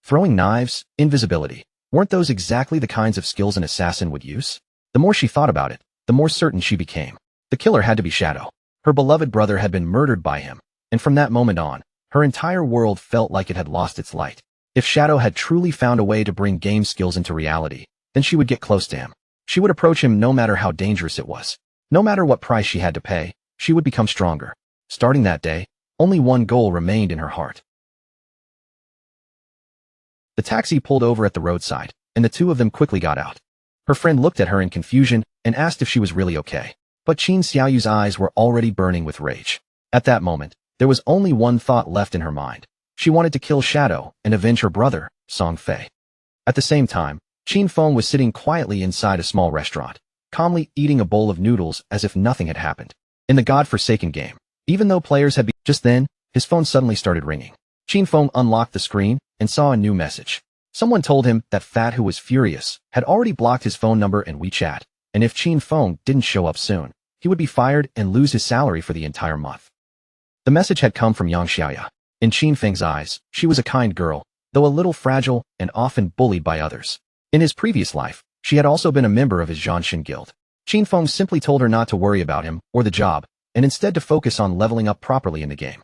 Throwing knives, invisibility. Weren't those exactly the kinds of skills an assassin would use? The more she thought about it, the more certain she became. The killer had to be Shadow. Her beloved brother had been murdered by him, and from that moment on, her entire world felt like it had lost its light. If Shadow had truly found a way to bring game skills into reality, then she would get close to him. She would approach him no matter how dangerous it was. No matter what price she had to pay, she would become stronger. Starting that day, only one goal remained in her heart. The taxi pulled over at the roadside, and the two of them quickly got out. Her friend looked at her in confusion and asked if she was really okay. But Qin Xiaoyu's eyes were already burning with rage. At that moment, there was only one thought left in her mind. She wanted to kill Shadow and avenge her brother, Song Fei. At the same time, Qin Feng was sitting quietly inside a small restaurant, calmly eating a bowl of noodles as if nothing had happened. In the godforsaken game, even though players had just then, his phone suddenly started ringing. Qin Feng unlocked the screen and saw a new message. Someone told him that Fat, who was furious, had already blocked his phone number in WeChat, and if Qin Feng didn't show up soon, he would be fired and lose his salary for the entire month. The message had come from Yang Xiaoya. In Qin Feng's eyes, she was a kind girl, though a little fragile and often bullied by others. In his previous life, she had also been a member of his Zhanshin guild. Qin Feng simply told her not to worry about him or the job, and instead to focus on leveling up properly in the game.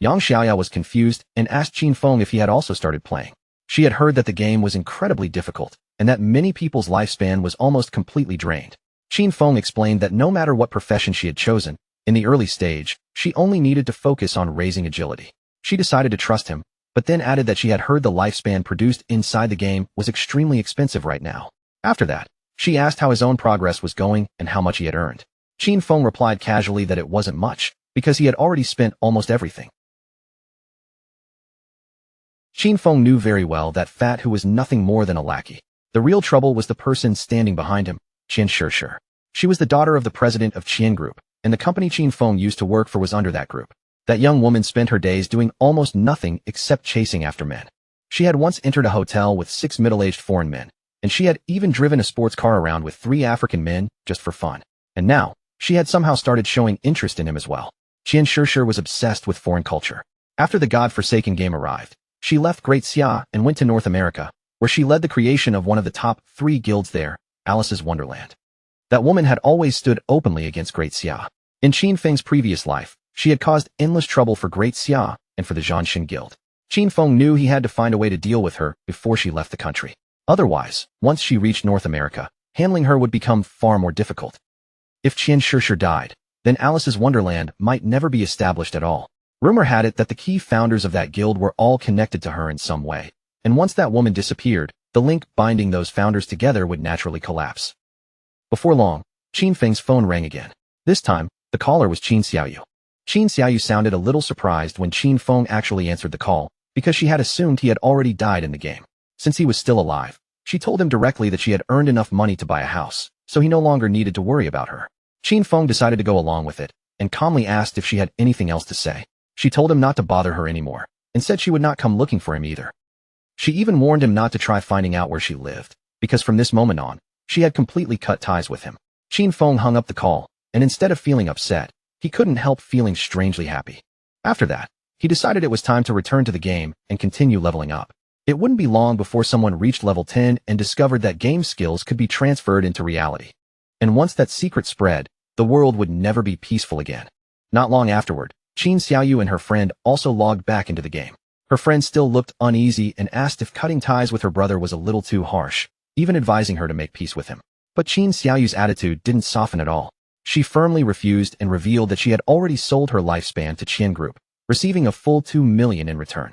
Yang Xiaoya was confused and asked Qin Feng if he had also started playing. She had heard that the game was incredibly difficult, and that many people's lifespan was almost completely drained. Qin Feng explained that no matter what profession she had chosen, in the early stage, she only needed to focus on raising agility. She decided to trust him, but then added that she had heard the lifespan produced inside the game was extremely expensive right now. After that, she asked how his own progress was going and how much he had earned. Qin Feng replied casually that it wasn't much, because he had already spent almost everything. Qin Feng knew very well that Fat, who was nothing more than a lackey. The real trouble was the person standing behind him, Qian Shishir. She was the daughter of the president of Qian Group, and the company Qin Feng used to work for was under that group. That young woman spent her days doing almost nothing except chasing after men. She had once entered a hotel with 6 middle-aged foreign men, and she had even driven a sports car around with 3 African men just for fun. And now, she had somehow started showing interest in him as well. Qian Shishir was obsessed with foreign culture. After the godforsaken game arrived, she left Great Xia and went to North America, where she led the creation of one of the top 3 guilds there, Alice's Wonderland. That woman had always stood openly against Great Xia. In Qin Feng's previous life, she had caused endless trouble for Great Xia and for the Zhanshin Guild. Qin Feng knew he had to find a way to deal with her before she left the country. Otherwise, once she reached North America, handling her would become far more difficult. If Qian Shishir died, then Alice's Wonderland might never be established at all. Rumor had it that the key founders of that guild were all connected to her in some way, and once that woman disappeared, the link binding those founders together would naturally collapse. Before long, Qin Feng's phone rang again. This time, the caller was Qin Xiaoyu. Qin Xiaoyu sounded a little surprised when Qin Feng actually answered the call, because she had assumed he had already died in the game. Since he was still alive, she told him directly that she had earned enough money to buy a house, so he no longer needed to worry about her. Qin Feng decided to go along with it, and calmly asked if she had anything else to say. She told him not to bother her anymore, and said she would not come looking for him either. She even warned him not to try finding out where she lived, because from this moment on, She had completely cut ties with him. Qin Feng hung up the call, and instead of feeling upset, he couldn't help feeling strangely happy. After that, he decided it was time to return to the game and continue leveling up. It wouldn't be long before someone reached level 10 and discovered that game skills could be transferred into reality. And once that secret spread, the world would never be peaceful again. Not long afterward, Qin Xiaoyu and her friend also logged back into the game. Her friend still looked uneasy and asked if cutting ties with her brother was a little too harsh, even advising her to make peace with him. But Qin Xiaoyu's attitude didn't soften at all. She firmly refused and revealed that she had already sold her lifespan to Qian Group, receiving a full 2 million in return.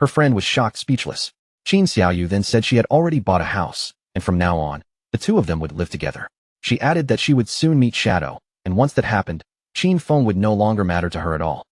Her friend was shocked speechless. Qin Xiaoyu then said she had already bought a house, and from now on, the two of them would live together. She added that she would soon meet Shadow, and once that happened, Qin Feng would no longer matter to her at all.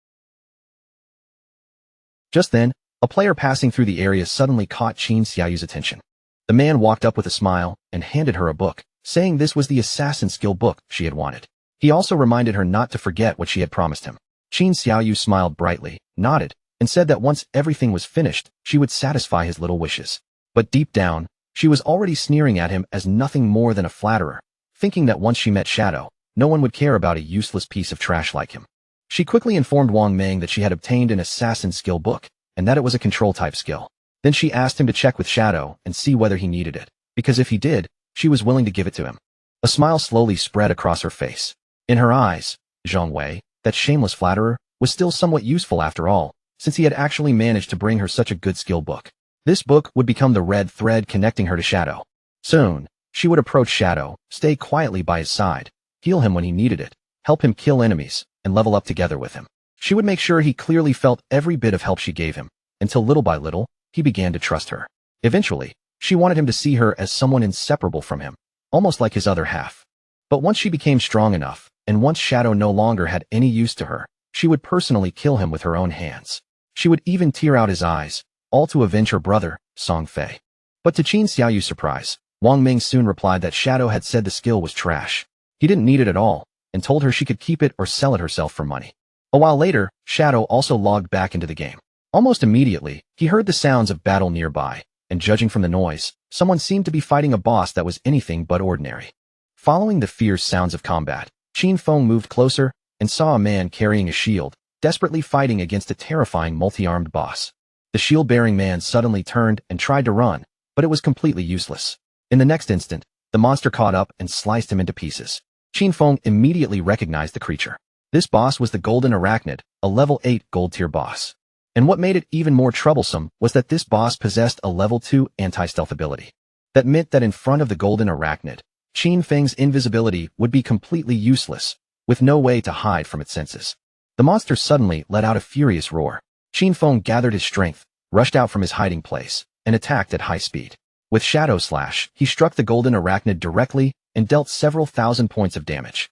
Just then, a player passing through the area suddenly caught Qin Xiaoyu's attention. The man walked up with a smile and handed her a book, saying this was the assassin skill book she had wanted. He also reminded her not to forget what she had promised him. Qin Xiaoyu smiled brightly, nodded, and said that once everything was finished, she would satisfy his little wishes. But deep down, she was already sneering at him as nothing more than a flatterer, thinking that once she met Shadow, no one would care about a useless piece of trash like him. She quickly informed Wang Meng that she had obtained an assassin skill book, and that it was a control-type skill. Then she asked him to check with Shadow and see whether he needed it, because if he did, she was willing to give it to him. A smile slowly spread across her face. In her eyes, Zhang Wei, that shameless flatterer, was still somewhat useful after all, since he had actually managed to bring her such a good skill book. This book would become the red thread connecting her to Shadow. Soon, she would approach Shadow, stay quietly by his side, heal him when he needed it, help him kill enemies, and level up together with him. She would make sure he clearly felt every bit of help she gave him, until little by little, he began to trust her. Eventually, she wanted him to see her as someone inseparable from him, almost like his other half. But once she became strong enough, and once Shadow no longer had any use to her, she would personally kill him with her own hands. She would even tear out his eyes, all to avenge her brother, Song Fei. But to Qin Xiaoyu's surprise, Wang Ming soon replied that Shadow had said the skill was trash. He didn't need it at all, and told her she could keep it or sell it herself for money. A while later, Shadow also logged back into the game. Almost immediately, he heard the sounds of battle nearby, and judging from the noise, someone seemed to be fighting a boss that was anything but ordinary. Following the fierce sounds of combat, Qin Feng moved closer and saw a man carrying a shield, desperately fighting against a terrifying multi-armed boss. The shield-bearing man suddenly turned and tried to run, but it was completely useless. In the next instant, the monster caught up and sliced him into pieces. Qin Feng immediately recognized the creature. This boss was the Golden Arachnid, a level 8 gold-tier boss. And what made it even more troublesome was that this boss possessed a level 2 anti-stealth ability. That meant that in front of the Golden Arachnid, Qin Feng's invisibility would be completely useless, with no way to hide from its senses. The monster suddenly let out a furious roar. Qin Feng gathered his strength, rushed out from his hiding place, and attacked at high speed. With Shadow Slash, he struck the Golden Arachnid directly and dealt several thousand points of damage.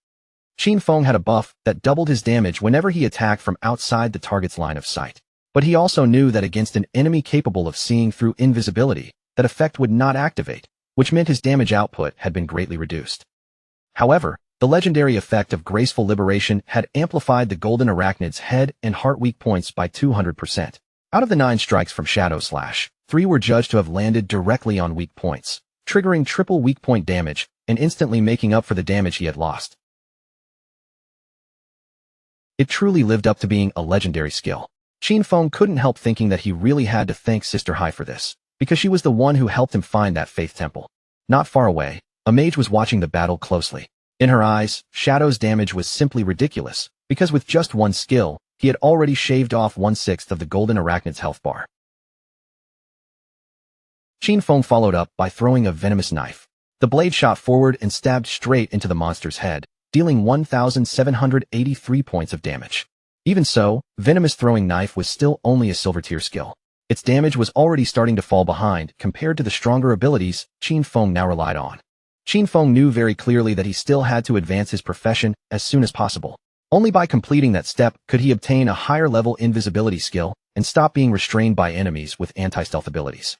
Qin Feng had a buff that doubled his damage whenever he attacked from outside the target's line of sight. But he also knew that against an enemy capable of seeing through invisibility, that effect would not activate, which meant his damage output had been greatly reduced. However, the legendary effect of Graceful Liberation had amplified the Golden Arachnid's head and heart weak points by 200%. Out of the 9 strikes from Shadow Slash, 3 were judged to have landed directly on weak points, triggering triple weak point damage and instantly making up for the damage he had lost. It truly lived up to being a legendary skill. Qin Feng couldn't help thinking that he really had to thank Sister Hai for this, because she was the one who helped him find that faith temple. Not far away, a mage was watching the battle closely. In her eyes, Shadow's damage was simply ridiculous, because with just one skill, he had already shaved off 1/6 of the Golden Arachnid's health bar. Qin Feng followed up by throwing a venomous knife. The blade shot forward and stabbed straight into the monster's head, dealing 1,783 points of damage. Even so, Venomous Throwing Knife was still only a silver tier skill. Its damage was already starting to fall behind compared to the stronger abilities Qin Feng now relied on. Qin Feng knew very clearly that he still had to advance his profession as soon as possible. Only by completing that step could he obtain a higher level invisibility skill and stop being restrained by enemies with anti-stealth abilities.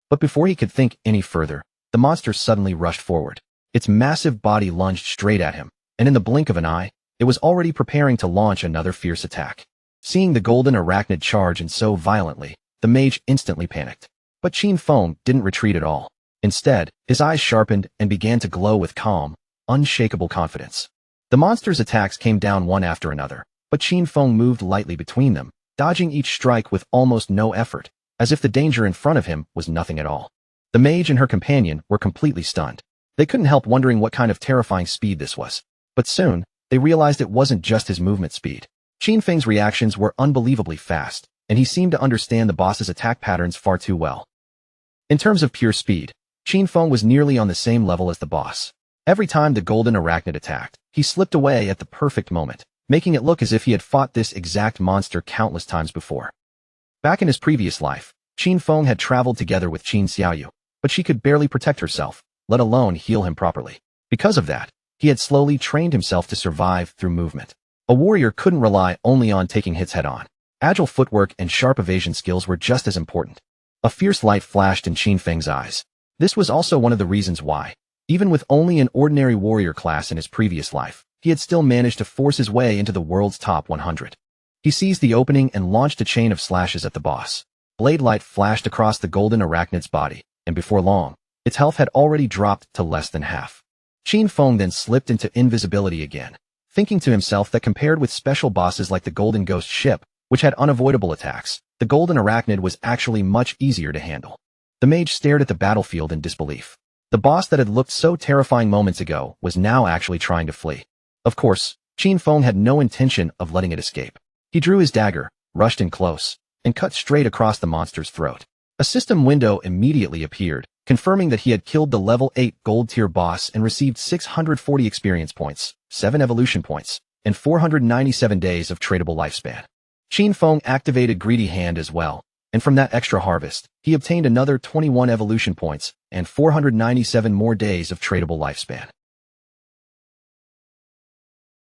But before he could think any further, the monster suddenly rushed forward. Its massive body lunged straight at him, and in the blink of an eye, it was already preparing to launch another fierce attack. Seeing the Golden Arachnid charge and so violently, the mage instantly panicked. But Qin Feng didn't retreat at all. Instead, his eyes sharpened and began to glow with calm, unshakable confidence. The monster's attacks came down one after another, but Qin Feng moved lightly between them, dodging each strike with almost no effort, as if the danger in front of him was nothing at all. The mage and her companion were completely stunned. They couldn't help wondering what kind of terrifying speed this was. But soon, they realized it wasn't just his movement speed. Qin Feng's reactions were unbelievably fast, and he seemed to understand the boss's attack patterns far too well. In terms of pure speed, Qin Feng was nearly on the same level as the boss. Every time the golden arachnid attacked, he slipped away at the perfect moment, making it look as if he had fought this exact monster countless times before. Back in his previous life, Qin Feng had traveled together with Qin Xiaoyu, but she could barely protect herself, let alone heal him properly. Because of that, he had slowly trained himself to survive through movement. A warrior couldn't rely only on taking hits head-on. Agile footwork and sharp evasion skills were just as important. A fierce light flashed in Qin Feng's eyes. This was also one of the reasons why, even with only an ordinary warrior class in his previous life, he had still managed to force his way into the world's top 100. He seized the opening and launched a chain of slashes at the boss. Blade light flashed across the golden arachnid's body, and before long, its health had already dropped to less than half. Qin Feng then slipped into invisibility again, thinking to himself that compared with special bosses like the Golden Ghost Ship, which had unavoidable attacks, the golden arachnid was actually much easier to handle. The mage stared at the battlefield in disbelief. The boss that had looked so terrifying moments ago was now actually trying to flee. Of course, Qin Feng had no intention of letting it escape. He drew his dagger, rushed in close, and cut straight across the monster's throat. A system window immediately appeared, confirming that he had killed the level 8 gold tier boss and received 640 experience points, 7 evolution points, and 497 days of tradable lifespan. Qin Feng activated Greedy Hand as well, and from that extra harvest, he obtained another 21 evolution points and 497 more days of tradable lifespan.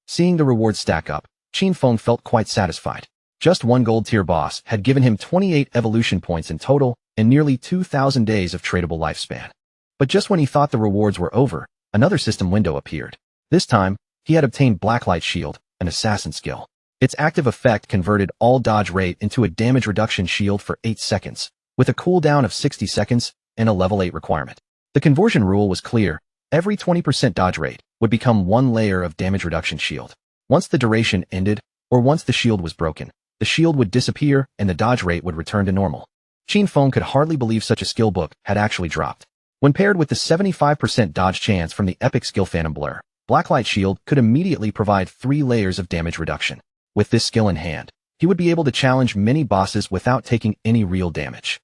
Seeing the rewards stack up, Qin Feng felt quite satisfied. Just one gold tier boss had given him 28 evolution points in total and nearly 2,000 days of tradable lifespan. But just when he thought the rewards were over, another system window appeared. This time, he had obtained Blacklight Shield, an assassin skill. Its active effect converted all dodge rate into a damage reduction shield for 8 seconds, with a cooldown of 60 seconds and a level 8 requirement. The conversion rule was clear. Every 20% dodge rate would become 1 layer of damage reduction shield. Once the duration ended, or once the shield was broken, the shield would disappear and the dodge rate would return to normal. Qin Feng could hardly believe such a skill book had actually dropped. When paired with the 75% dodge chance from the epic skill Phantom Blur, Blacklight Shield could immediately provide 3 layers of damage reduction. With this skill in hand, he would be able to challenge many bosses without taking any real damage.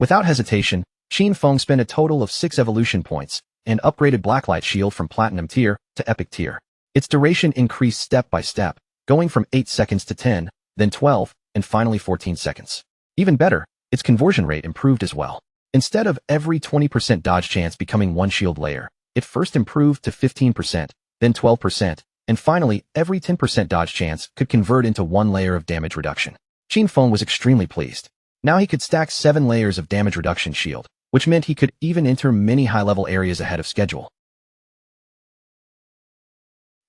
Without hesitation, Qin Feng spent a total of 6 evolution points and upgraded Blacklight Shield from Platinum tier to Epic tier. Its duration increased step by step, going from 8 seconds to 10, then 12, and finally 14 seconds. Even better, its conversion rate improved as well. Instead of every 20% dodge chance becoming 1 shield layer, it first improved to 15%, then 12%, and finally every 10% dodge chance could convert into 1 layer of damage reduction. Qin Feng was extremely pleased. Now he could stack 7 layers of damage reduction shield, which meant he could even enter many high-level areas ahead of schedule.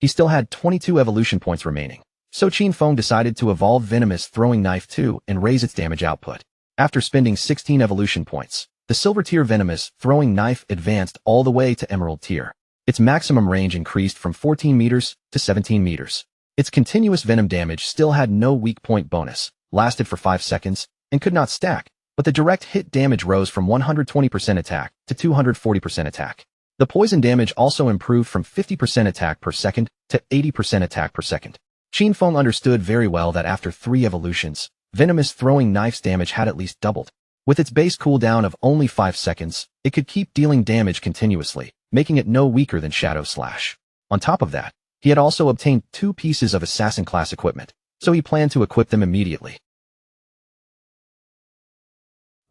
He still had 22 evolution points remaining, so Qin Feng decided to evolve Venomous Throwing Knife 2 and raise its damage output. After spending 16 evolution points, the Silver tier Venomous Throwing Knife advanced all the way to Emerald tier. Its maximum range increased from 14 meters to 17 meters. Its continuous venom damage still had no weak point bonus, lasted for 5 seconds, and could not stack, but the direct hit damage rose from 120% attack to 240% attack. The poison damage also improved from 50% attack per second to 80% attack per second. Qin Feng understood very well that after 3 evolutions, Venomous Throwing Knife's damage had at least doubled. With its base cooldown of only 5 seconds, it could keep dealing damage continuously, making it no weaker than Shadow Slash. On top of that, he had also obtained 2 pieces of assassin class equipment, so he planned to equip them immediately.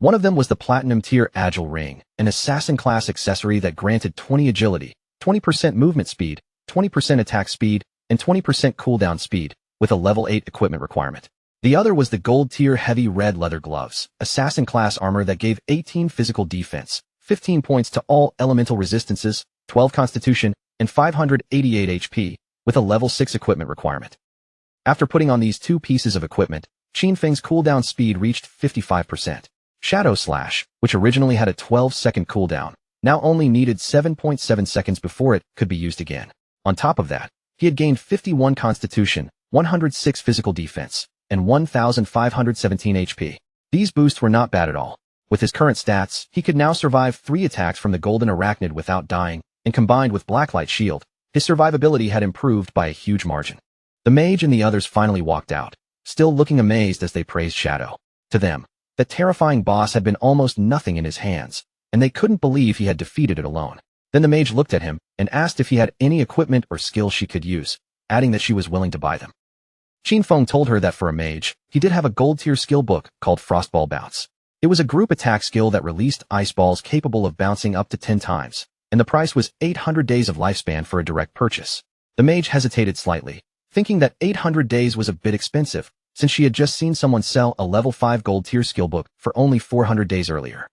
One of them was the Platinum tier Agile Ring, an assassin class accessory that granted 20 agility, 20% movement speed, 20% attack speed, and 20% cooldown speed, with a level 8 equipment requirement. The other was the Gold tier Heavy Red Leather Gloves, assassin class armor that gave 18 physical defense, 15 points to all elemental resistances, 12 constitution, and 588 HP, with a level 6 equipment requirement. After putting on these 2 pieces of equipment, Qin Feng's cooldown speed reached 55%. Shadow Slash, which originally had a 12-second cooldown, now only needed 7.7 seconds before it could be used again. On top of that, he had gained 51 constitution, 106 physical defense, and 1,517 HP. These boosts were not bad at all. With his current stats, he could now survive 3 attacks from the Golden Arachnid without dying, and combined with Blacklight Shield, his survivability had improved by a huge margin. The mage and the others finally walked out, still looking amazed as they praised Shadow. To them, that terrifying boss had been almost nothing in his hands, and they couldn't believe he had defeated it alone. Then the mage looked at him and asked if he had any equipment or skill she could use, adding that she was willing to buy them. Qin Feng told her that for a mage, he did have a gold-tier skill book called Frostball Bounce. It was a group attack skill that released ice balls capable of bouncing up to 10 times, and the price was 800 days of lifespan for a direct purchase. The mage hesitated slightly, thinking that 800 days was a bit expensive, since she had just seen someone sell a level 5 gold-tier skill book for only 400 days earlier.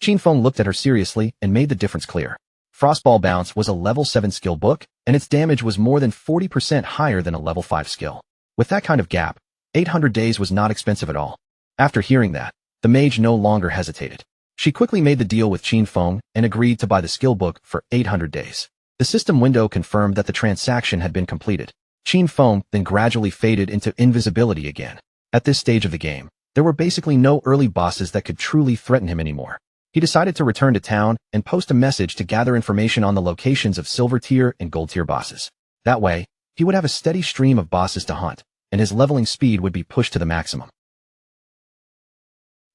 Qin Feng looked at her seriously and made the difference clear. Frostball Bounce was a level 7 skill book, and its damage was more than 40% higher than a level 5 skill. With that kind of gap, 800 days was not expensive at all. After hearing that, the mage no longer hesitated. She quickly made the deal with Qin Feng and agreed to buy the skill book for 800 days. The system window confirmed that the transaction had been completed. Qin Feng then gradually faded into invisibility again. At this stage of the game, there were basically no early bosses that could truly threaten him anymore. He decided to return to town and post a message to gather information on the locations of silver tier and gold tier bosses. That way, he would have a steady stream of bosses to hunt, and his leveling speed would be pushed to the maximum.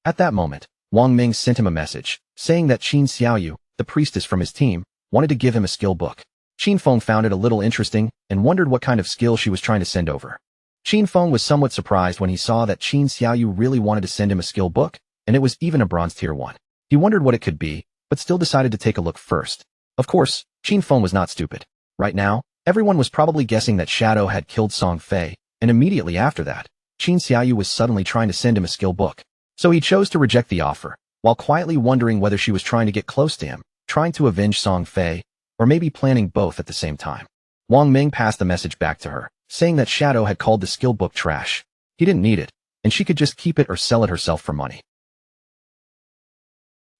At that moment, Wang Ming sent him a message, saying that Qin Xiaoyu, the priestess from his team, wanted to give him a skill book. Qin Feng found it a little interesting and wondered what kind of skill she was trying to send over. Qin Feng was somewhat surprised when he saw that Qin Xiaoyu really wanted to send him a skill book, and it was even a bronze tier one. He wondered what it could be, but still decided to take a look first. Of course, Qin Feng was not stupid. Right now, everyone was probably guessing that Shadow had killed Song Fei, and immediately after that, Qin Xiaoyu was suddenly trying to send him a skill book. So he chose to reject the offer, while quietly wondering whether she was trying to get close to him, trying to avenge Song Fei, or maybe planning both at the same time. Wang Ming passed the message back to her, saying that Shadow had called the skill book trash. He didn't need it, and she could just keep it or sell it herself for money.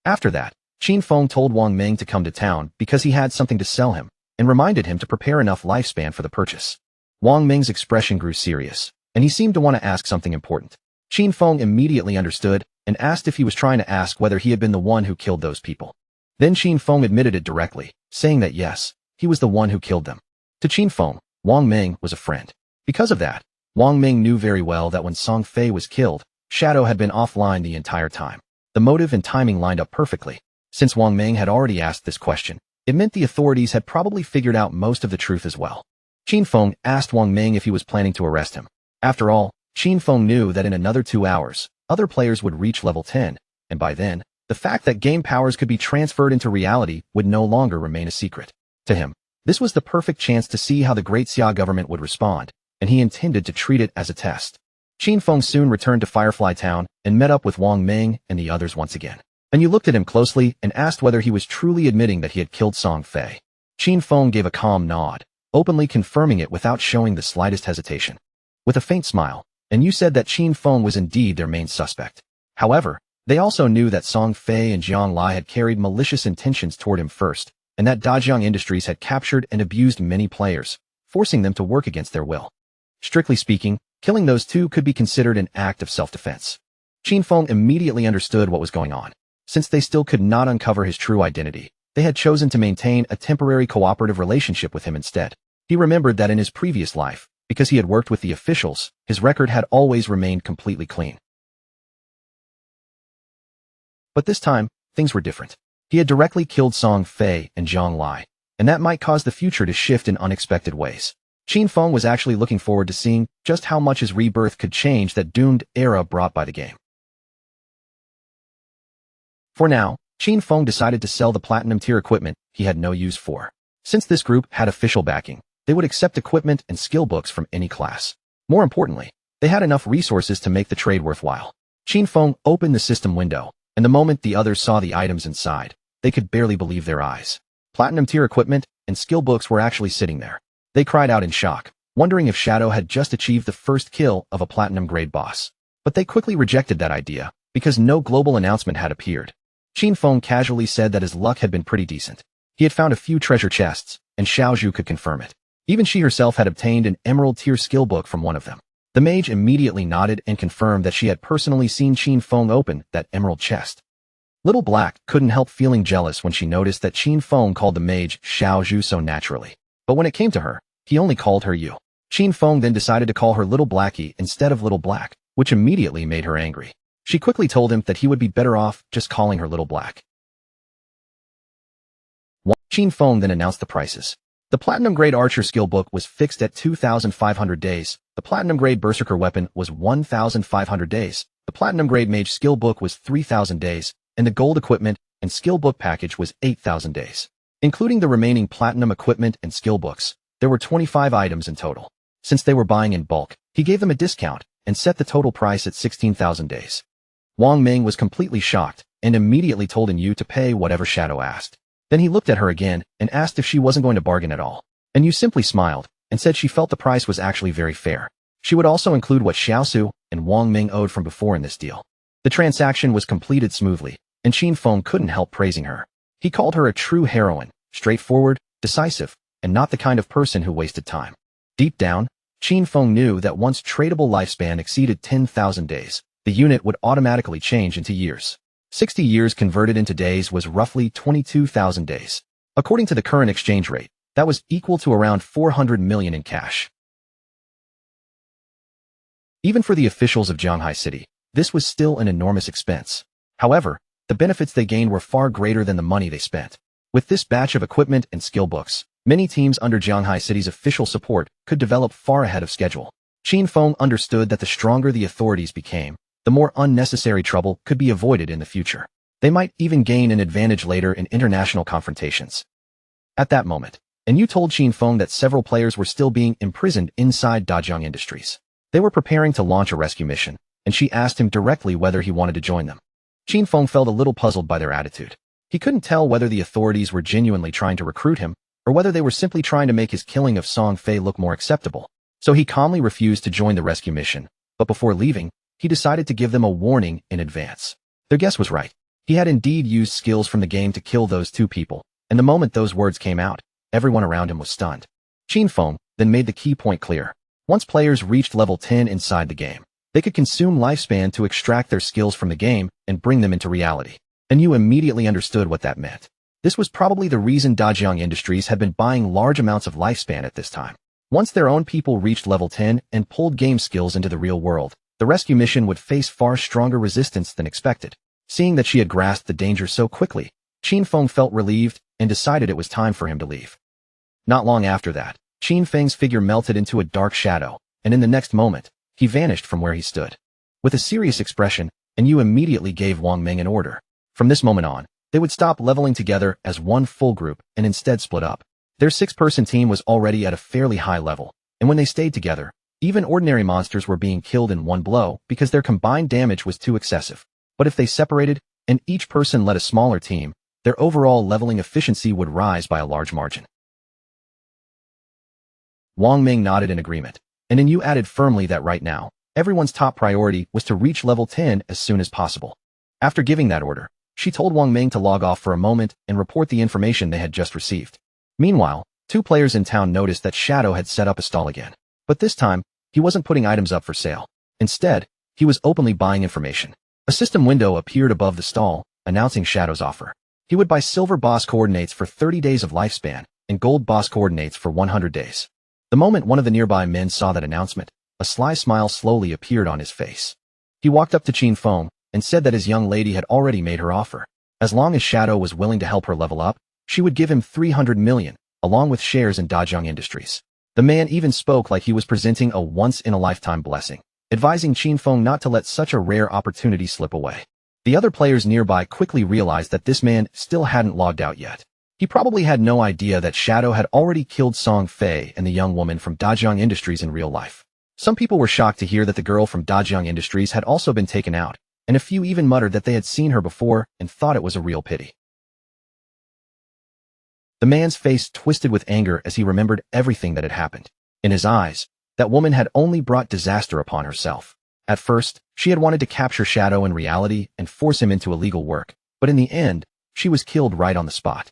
After that, Qin Feng told Wang Ming to come to town because he had something to sell him, and reminded him to prepare enough lifespan for the purchase. Wang Ming's expression grew serious, and he seemed to want to ask something important. Qin Feng immediately understood and asked if he was trying to ask whether he had been the one who killed those people. Then Qin Feng admitted it directly, saying that yes, he was the one who killed them. To Qin Feng, Wang Ming was a friend. Because of that, Wang Ming knew very well that when Song Fei was killed, Shadow had been offline the entire time. The motive and timing lined up perfectly. Since Wang Ming had already asked this question, it meant the authorities had probably figured out most of the truth as well. Qin Feng asked Wang Ming if he was planning to arrest him. After all, Qin Feng knew that in another 2 hours, other players would reach level 10, and by then, the fact that game powers could be transferred into reality would no longer remain a secret. To him, this was the perfect chance to see how the Great Xia government would respond, and he intended to treat it as a test. Qin Feng soon returned to Firefly Town and met up with Wang Ming and the others once again. And you looked at him closely and asked whether he was truly admitting that he had killed Song Fei. Qin Feng gave a calm nod, openly confirming it without showing the slightest hesitation. With a faint smile, and you said that Qin Feng was indeed their main suspect. However, they also knew that Song Fei and Jiang Lai had carried malicious intentions toward him first, and that Dajiang Industries had captured and abused many players, forcing them to work against their will. Strictly speaking, killing those two could be considered an act of self-defense. Qin Feng immediately understood what was going on. Since they still could not uncover his true identity, they had chosen to maintain a temporary cooperative relationship with him instead. He remembered that in his previous life, because he had worked with the officials, his record had always remained completely clean. But this time, things were different. He had directly killed Song Fei and Jiang Lai, and that might cause the future to shift in unexpected ways. Qin Feng was actually looking forward to seeing just how much his rebirth could change that doomed era brought by the game. For now, Qin Feng decided to sell the platinum tier equipment he had no use for. Since this group had official backing, they would accept equipment and skill books from any class. More importantly, they had enough resources to make the trade worthwhile. Qin Feng opened the system window, and the moment the others saw the items inside, they could barely believe their eyes. Platinum tier equipment and skill books were actually sitting there. They cried out in shock, wondering if Shadow had just achieved the first kill of a platinum grade boss. but they quickly rejected that idea because no global announcement had appeared. Qin Feng casually said that his luck had been pretty decent. He had found a few treasure chests, and Xiao Zhu could confirm it. Even she herself had obtained an emerald-tier skill book from one of them. The mage immediately nodded and confirmed that she had personally seen Qin Feng open that emerald chest. Little Black couldn't help feeling jealous when she noticed that Qin Feng called the mage Xiao Zhu so naturally. But when it came to her, he only called her Yu. Qin Feng then decided to call her Little Blackie instead of Little Black, which immediately made her angry. She quickly told him that he would be better off just calling her Little Black. Qin Feng then announced the prices. The Platinum Grade Archer skill book was fixed at 2,500 days, the Platinum Grade Berserker weapon was 1,500 days, the Platinum Grade Mage skill book was 3,000 days, and the Gold Equipment and skill book package was 8,000 days. Including the remaining Platinum equipment and skill books, there were 25 items in total. Since they were buying in bulk, he gave them a discount and set the total price at 16,000 days. Wang Ming was completely shocked and immediately told Yu to pay whatever Shadow asked. Then he looked at her again and asked if she wasn't going to bargain at all. And Yu simply smiled and said she felt the price was actually very fair. She would also include what Xiaosu and Wang Ming owed from before in this deal. The transaction was completed smoothly, and Qin Feng couldn't help praising her. He called her a true heroine, straightforward, decisive, and not the kind of person who wasted time. Deep down, Qin Feng knew that once tradable lifespan exceeded 10,000 days, the unit would automatically change into years. 60 years converted into days was roughly 22,000 days. According to the current exchange rate, that was equal to around 400 million in cash. Even for the officials of Zhanghai City, this was still an enormous expense. However, the benefits they gained were far greater than the money they spent. With this batch of equipment and skill books, many teams under Zhanghai City's official support could develop far ahead of schedule. Qin Feng understood that the stronger the authorities became, the more unnecessary trouble could be avoided in the future. They might even gain an advantage later in international confrontations. At that moment, Yu told Qin Feng that several players were still being imprisoned inside Dajang Industries. They were preparing to launch a rescue mission, and she asked him directly whether he wanted to join them. Qin Feng felt a little puzzled by their attitude. He couldn't tell whether the authorities were genuinely trying to recruit him, or whether they were simply trying to make his killing of Song Fei look more acceptable. So he calmly refused to join the rescue mission, but before leaving, he decided to give them a warning in advance. Their guess was right. He had indeed used skills from the game to kill those two people, and the moment those words came out, everyone around him was stunned. Qin Feng then made the key point clear. Once players reached level 10 inside the game, they could consume lifespan to extract their skills from the game and bring them into reality. And Yu immediately understood what that meant. This was probably the reason Dajang Industries had been buying large amounts of lifespan at this time. Once their own people reached level 10 and pulled game skills into the real world, the rescue mission would face far stronger resistance than expected. Seeing that she had grasped the danger so quickly, Qin Feng felt relieved and decided it was time for him to leave. Not long after that, Qin Feng's figure melted into a dark shadow, and in the next moment, he vanished from where he stood. With a serious expression, Yu immediately gave Wang Ming an order. From this moment on, they would stop leveling together as one full group and instead split up. Their 6-person team was already at a fairly high level, and when they stayed together, even ordinary monsters were being killed in one blow because their combined damage was too excessive. But if they separated, and each person led a smaller team, their overall leveling efficiency would rise by a large margin. Wang Ming nodded in agreement, and Yu added firmly that right now, everyone's top priority was to reach level 10 as soon as possible. After giving that order, she told Wang Ming to log off for a moment and report the information they had just received. Meanwhile, 2 players in town noticed that Shadow had set up a stall again. But this time, he wasn't putting items up for sale. Instead, he was openly buying information. A system window appeared above the stall, announcing Shadow's offer. He would buy silver boss coordinates for 30 days of lifespan and gold boss coordinates for 100 days. The moment one of the nearby men saw that announcement, a sly smile slowly appeared on his face. He walked up to Qin Feng and said that his young lady had already made her offer. As long as Shadow was willing to help her level up, she would give him 300 million, along with shares in Dajang Industries. The man even spoke like he was presenting a once-in-a-lifetime blessing, advising Qin Feng not to let such a rare opportunity slip away. The other players nearby quickly realized that this man still hadn't logged out yet. He probably had no idea that Shadow had already killed Song Fei and the young woman from Dajang Industries in real life. Some people were shocked to hear that the girl from Dajang Industries had also been taken out, and a few even muttered that they had seen her before and thought it was a real pity. The man's face twisted with anger as he remembered everything that had happened. In his eyes, that woman had only brought disaster upon herself. At first, she had wanted to capture Shadow in reality and force him into illegal work, but in the end, she was killed right on the spot.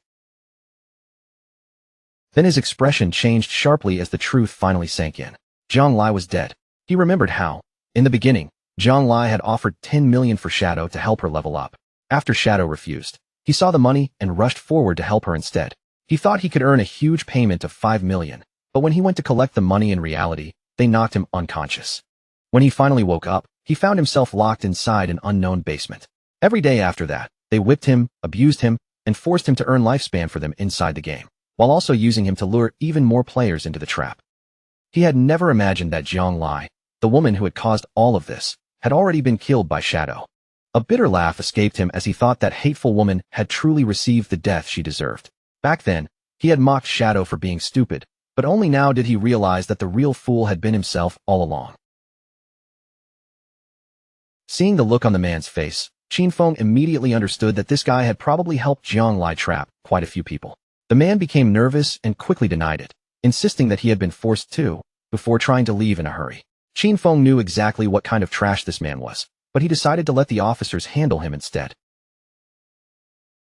Then his expression changed sharply as the truth finally sank in. Zhang Lai was dead. He remembered how, in the beginning, Zhang Lai had offered 10 million for Shadow to help her level up. After Shadow refused, he saw the money and rushed forward to help her instead. He thought he could earn a huge payment of 5 million, but when he went to collect the money in reality, they knocked him unconscious. When he finally woke up, he found himself locked inside an unknown basement. Every day after that, they whipped him, abused him, and forced him to earn lifespan for them inside the game, while also using him to lure even more players into the trap. He had never imagined that Zhang Lai, the woman who had caused all of this, had already been killed by Shadow. A bitter laugh escaped him as he thought that hateful woman had truly received the death she deserved. Back then, he had mocked Shadow for being stupid, but only now did he realize that the real fool had been himself all along. Seeing the look on the man's face, Qin Feng immediately understood that this guy had probably helped Zhang Lai trap quite a few people. The man became nervous and quickly denied it, insisting that he had been forced to, before trying to leave in a hurry. Qin Feng knew exactly what kind of trash this man was, but he decided to let the officers handle him instead.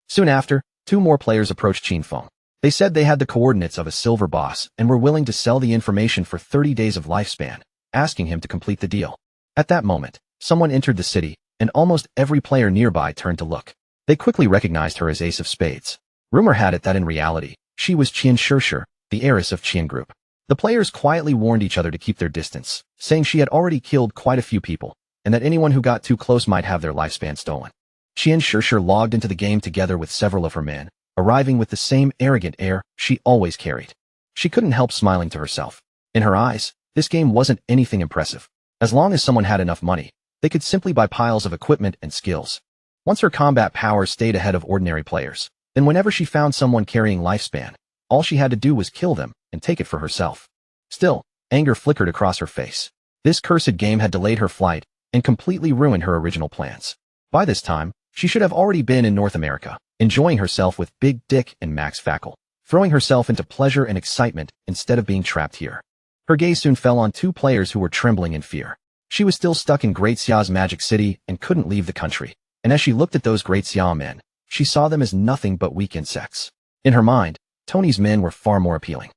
Soon after, 2 more players approached Qin Feng. They said they had the coordinates of a silver boss and were willing to sell the information for 30 days of lifespan, asking him to complete the deal. At that moment, someone entered the city, and almost every player nearby turned to look. They quickly recognized her as Ace of Spades. Rumor had it that in reality, she was Qian Shishir, the heiress of Qian Group. The players quietly warned each other to keep their distance, saying she had already killed quite a few people, and that anyone who got too close might have their lifespan stolen. Qian Shishir logged into the game together with several of her men, arriving with the same arrogant air she always carried. She couldn't help smiling to herself. In her eyes, this game wasn't anything impressive. As long as someone had enough money, they could simply buy piles of equipment and skills. Once her combat powers stayed ahead of ordinary players, then whenever she found someone carrying lifespan, all she had to do was kill them and take it for herself. Still, anger flickered across her face. This cursed game had delayed her flight and completely ruined her original plans. By this time, she should have already been in North America, enjoying herself with Big Dick and Max Fackel, throwing herself into pleasure and excitement instead of being trapped here. Her gaze soon fell on 2 players who were trembling in fear. She was still stuck in Great Xia's magic city and couldn't leave the country, and as she looked at those Great Xia men, she saw them as nothing but weak insects. In her mind, Tony's men were far more appealing.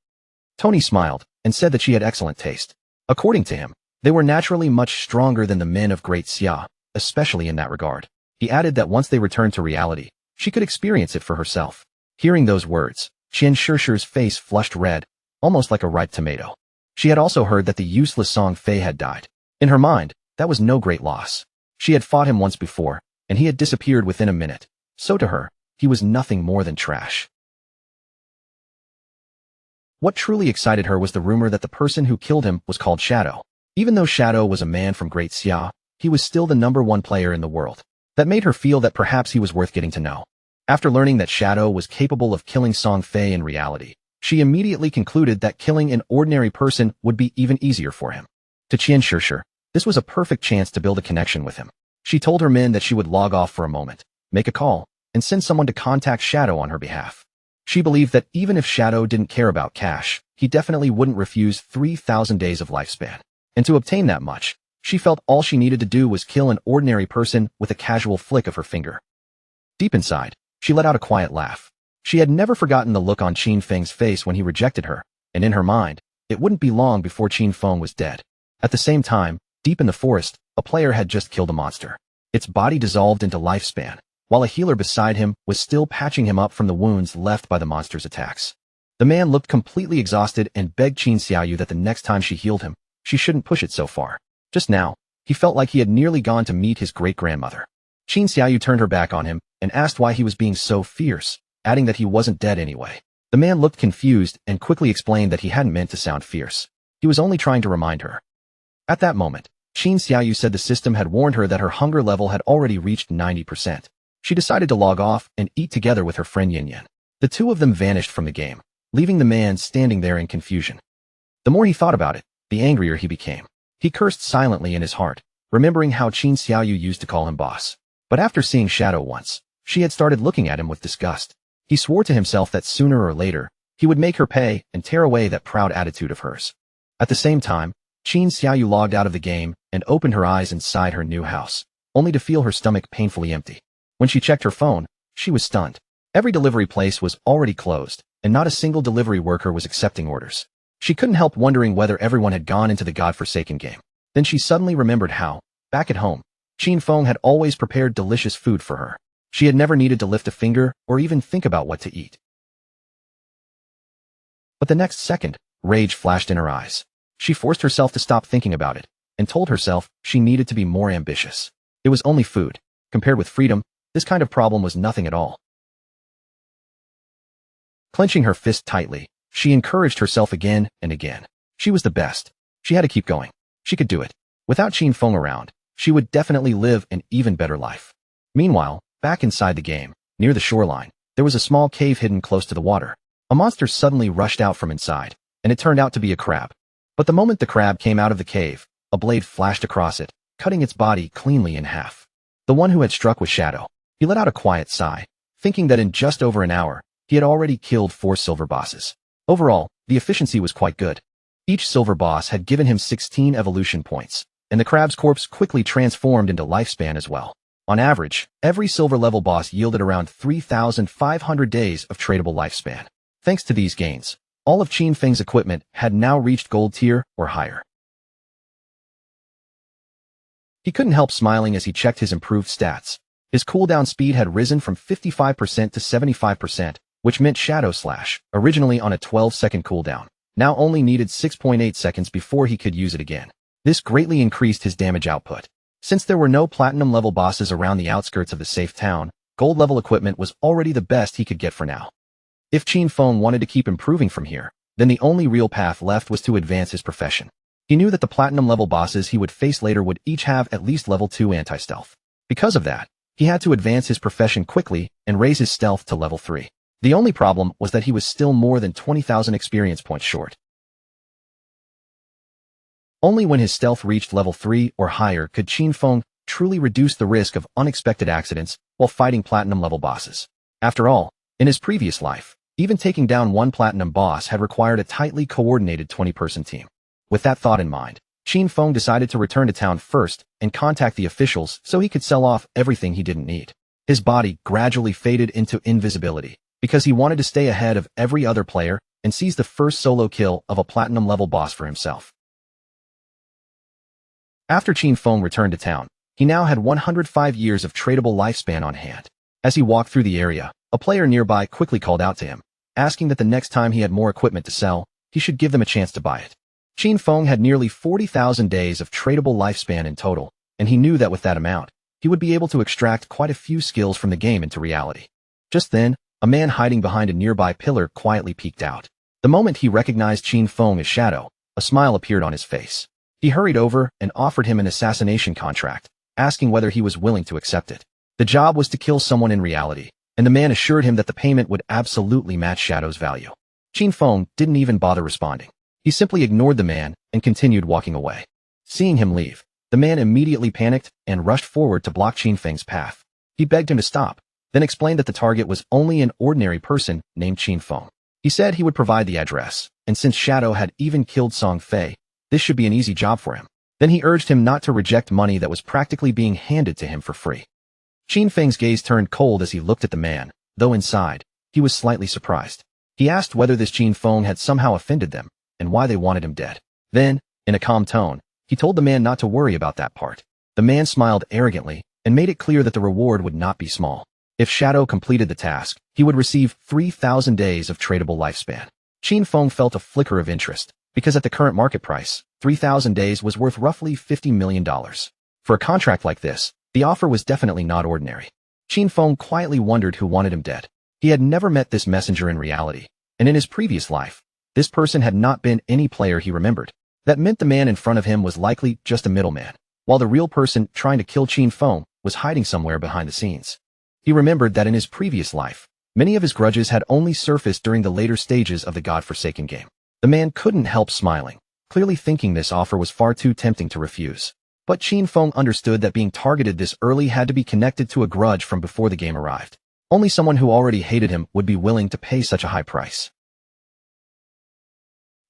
Tony smiled and said that she had excellent taste. According to him, they were naturally much stronger than the men of Great Xia, especially in that regard. He added that once they returned to reality, she could experience it for herself. Hearing those words, Qian Shishir's face flushed red, almost like a ripe tomato. She had also heard that the useless Song Fei had died. In her mind, that was no great loss. She had fought him once before, and he had disappeared within a minute. So to her, he was nothing more than trash. What truly excited her was the rumor that the person who killed him was called Shadow. Even though Shadow was a man from Great Xia, he was still the #1 player in the world. That made her feel that perhaps he was worth getting to know. After learning that Shadow was capable of killing Song Fei in reality, she immediately concluded that killing an ordinary person would be even easier for him. To Qian Shishir, this was a perfect chance to build a connection with him. She told her men that she would log off for a moment, make a call, and send someone to contact Shadow on her behalf. She believed that even if Shadow didn't care about cash, he definitely wouldn't refuse 3,000 days of lifespan. And to obtain that much, she felt all she needed to do was kill an ordinary person with a casual flick of her finger. Deep inside, she let out a quiet laugh. She had never forgotten the look on Qin Feng's face when he rejected her, and in her mind, it wouldn't be long before Qin Feng was dead. At the same time, deep in the forest, a player had just killed a monster. Its body dissolved into lifespan, while a healer beside him was still patching him up from the wounds left by the monster's attacks. The man looked completely exhausted and begged Qin Xiaoyu that the next time she healed him, she shouldn't push it so far. Just now, he felt like he had nearly gone to meet his great-grandmother. Qin Xiaoyu turned her back on him and asked why he was being so fierce, adding that he wasn't dead anyway. The man looked confused and quickly explained that he hadn't meant to sound fierce. He was only trying to remind her. At that moment, Qin Xiaoyu said the system had warned her that her hunger level had already reached 90%. She decided to log off and eat together with her friend Yin Yin. The 2 of them vanished from the game, leaving the man standing there in confusion. The more he thought about it, the angrier he became. He cursed silently in his heart, remembering how Qin Xiaoyu used to call him boss. But after seeing Shadow once, she had started looking at him with disgust. He swore to himself that sooner or later, he would make her pay and tear away that proud attitude of hers. At the same time, Qin Xiaoyu logged out of the game and opened her eyes inside her new house, only to feel her stomach painfully empty. When she checked her phone, she was stunned. Every delivery place was already closed, and not a single delivery worker was accepting orders. She couldn't help wondering whether everyone had gone into the godforsaken game. Then she suddenly remembered how, back at home, Qin Feng had always prepared delicious food for her. She had never needed to lift a finger or even think about what to eat. But the next second, rage flashed in her eyes. She forced herself to stop thinking about it, and told herself she needed to be more ambitious. It was only food. Compared with freedom, this kind of problem was nothing at all. Clenching her fist tightly, she encouraged herself again and again. She was the best. She had to keep going. She could do it. Without Qin Feng around, she would definitely live an even better life. Meanwhile, back inside the game, near the shoreline, there was a small cave hidden close to the water. A monster suddenly rushed out from inside, and it turned out to be a crab. But the moment the crab came out of the cave, a blade flashed across it, cutting its body cleanly in half. The one who had struck was Shadow. He let out a quiet sigh, thinking that in just over an hour, he had already killed 4 silver bosses. Overall, the efficiency was quite good. Each silver boss had given him 16 evolution points, and the crab's corpse quickly transformed into lifespan as well. On average, every silver level boss yielded around 3,500 days of tradable lifespan. Thanks to these gains, all of Qin Feng's equipment had now reached gold tier or higher. He couldn't help smiling as he checked his improved stats. His cooldown speed had risen from 55% to 75%, which meant Shadow Slash, originally on a 12-second cooldown, now only needed 6.8 seconds before he could use it again. This greatly increased his damage output. Since there were no platinum-level bosses around the outskirts of the safe town, gold-level equipment was already the best he could get for now. If Qin Feng wanted to keep improving from here, then the only real path left was to advance his profession. He knew that the platinum-level bosses he would face later would each have at least level 2 anti-stealth. Because of that, he had to advance his profession quickly and raise his stealth to level 3. The only problem was that he was still more than 20,000 experience points short. Only when his stealth reached level 3 or higher could Qin Feng truly reduce the risk of unexpected accidents while fighting platinum-level bosses. After all, in his previous life, even taking down one platinum boss had required a tightly coordinated 20-person team. With that thought in mind, Qin Feng decided to return to town first and contact the officials so he could sell off everything he didn't need. His body gradually faded into invisibility because he wanted to stay ahead of every other player and seize the first solo kill of a platinum-level boss for himself. After Qin Feng returned to town, he now had 105 years of tradable lifespan on hand. As he walked through the area, a player nearby quickly called out to him, asking that the next time he had more equipment to sell, he should give them a chance to buy it. Qin Feng had nearly 40,000 days of tradable lifespan in total, and he knew that with that amount, he would be able to extract quite a few skills from the game into reality. Just then, a man hiding behind a nearby pillar quietly peeked out. The moment he recognized Qin Feng as Shadow, a smile appeared on his face. He hurried over and offered him an assassination contract, asking whether he was willing to accept it. The job was to kill someone in reality, and the man assured him that the payment would absolutely match Shadow's value. Qin Feng didn't even bother responding. He simply ignored the man and continued walking away. Seeing him leave, the man immediately panicked and rushed forward to block Qin Feng's path. He begged him to stop, then explained that the target was only an ordinary person named Qin Feng. He said he would provide the address, and since Shadow had even killed Song Fei, this should be an easy job for him. Then he urged him not to reject money that was practically being handed to him for free. Qin Feng's gaze turned cold as he looked at the man, though inside, he was slightly surprised. He asked whether this Qin Feng had somehow offended them, and why they wanted him dead. Then, in a calm tone, he told the man not to worry about that part. The man smiled arrogantly and made it clear that the reward would not be small. If Shadow completed the task, he would receive 3,000 days of tradable lifespan. Qin Feng felt a flicker of interest, because at the current market price, 3,000 days was worth roughly $50 million. For a contract like this, the offer was definitely not ordinary. Qin Feng quietly wondered who wanted him dead. He had never met this messenger in reality, and in his previous life, this person had not been any player he remembered. That meant the man in front of him was likely just a middleman, while the real person trying to kill Qin Feng was hiding somewhere behind the scenes. He remembered that in his previous life, many of his grudges had only surfaced during the later stages of the godforsaken game. The man couldn't help smiling, clearly thinking this offer was far too tempting to refuse. But Qin Feng understood that being targeted this early had to be connected to a grudge from before the game arrived. Only someone who already hated him would be willing to pay such a high price.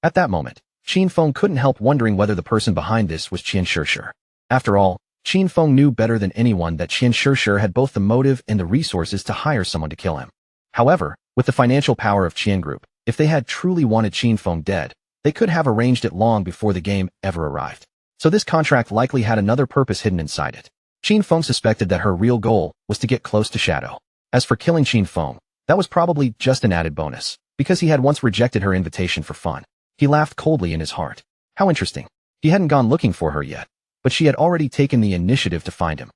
At that moment, Qin Feng couldn't help wondering whether the person behind this was Qian Shishir. After all, Qin Feng knew better than anyone that Qian Shishir had both the motive and the resources to hire someone to kill him. However, with the financial power of Qian Group, if they had truly wanted Qin Feng dead, they could have arranged it long before the game ever arrived. So this contract likely had another purpose hidden inside it. Qin Feng suspected that her real goal was to get close to Shadow. As for killing Qin Feng, that was probably just an added bonus, because he had once rejected her invitation for fun. He laughed coldly in his heart. How interesting. He hadn't gone looking for her yet, but she had already taken the initiative to find him.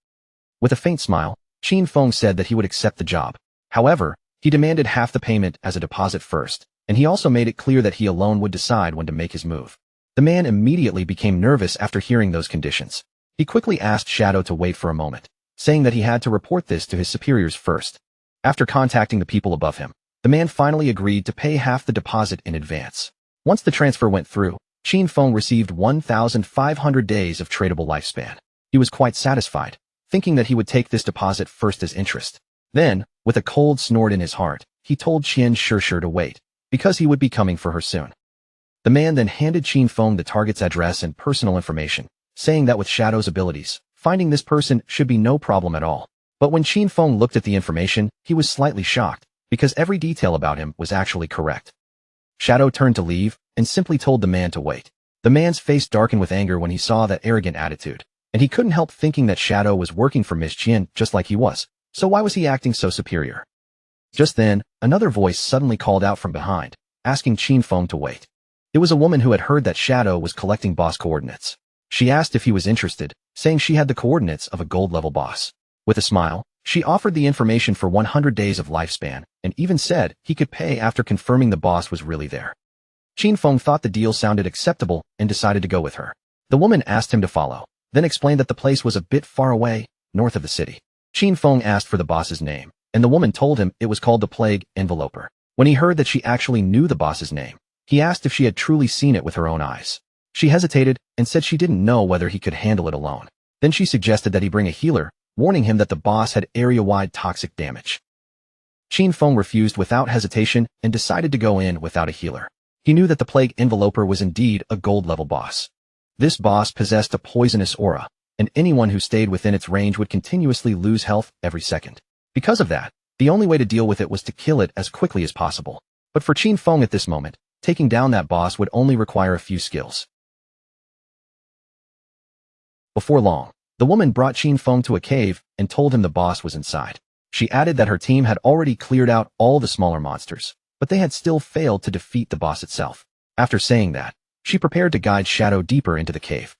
With a faint smile, Qin Feng said that he would accept the job. However, he demanded half the payment as a deposit first, and he also made it clear that he alone would decide when to make his move. The man immediately became nervous after hearing those conditions. He quickly asked Shadow to wait for a moment, saying that he had to report this to his superiors first. After contacting the people above him, the man finally agreed to pay half the deposit in advance. Once the transfer went through, Qin Feng received 1,500 days of tradable lifespan. He was quite satisfied, thinking that he would take this deposit first as interest. Then, with a cold snort in his heart, he told Qian Shishir to wait, because he would be coming for her soon. The man then handed Qin Feng the target's address and personal information, saying that with Shadow's abilities, finding this person should be no problem at all. But when Qin Feng looked at the information, he was slightly shocked, because every detail about him was actually correct. Shadow turned to leave, and simply told the man to wait. The man's face darkened with anger when he saw that arrogant attitude, and he couldn't help thinking that Shadow was working for Miss Qian just like he was, so why was he acting so superior? Just then, another voice suddenly called out from behind, asking Qin Feng to wait. It was a woman who had heard that Shadow was collecting boss coordinates. She asked if he was interested, saying she had the coordinates of a gold-level boss. With a smile, she offered the information for 100 days of lifespan, and even said he could pay after confirming the boss was really there. Qin Feng thought the deal sounded acceptable and decided to go with her. The woman asked him to follow, then explained that the place was a bit far away, north of the city. Qin Feng asked for the boss's name, and the woman told him it was called the Plague Enveloper. When he heard that she actually knew the boss's name, he asked if she had truly seen it with her own eyes. She hesitated and said she didn't know whether he could handle it alone. Then she suggested that he bring a healer, warning him that the boss had area-wide toxic damage. Qin Feng refused without hesitation and decided to go in without a healer. He knew that the Plague Enveloper was indeed a gold-level boss. This boss possessed a poisonous aura, and anyone who stayed within its range would continuously lose health every second. Because of that, the only way to deal with it was to kill it as quickly as possible. But for Qin Feng at this moment, taking down that boss would only require a few skills. Before long, the woman brought Qin Feng to a cave and told him the boss was inside. She added that her team had already cleared out all the smaller monsters, but they had still failed to defeat the boss itself. After saying that, she prepared to guide Shadow deeper into the cave.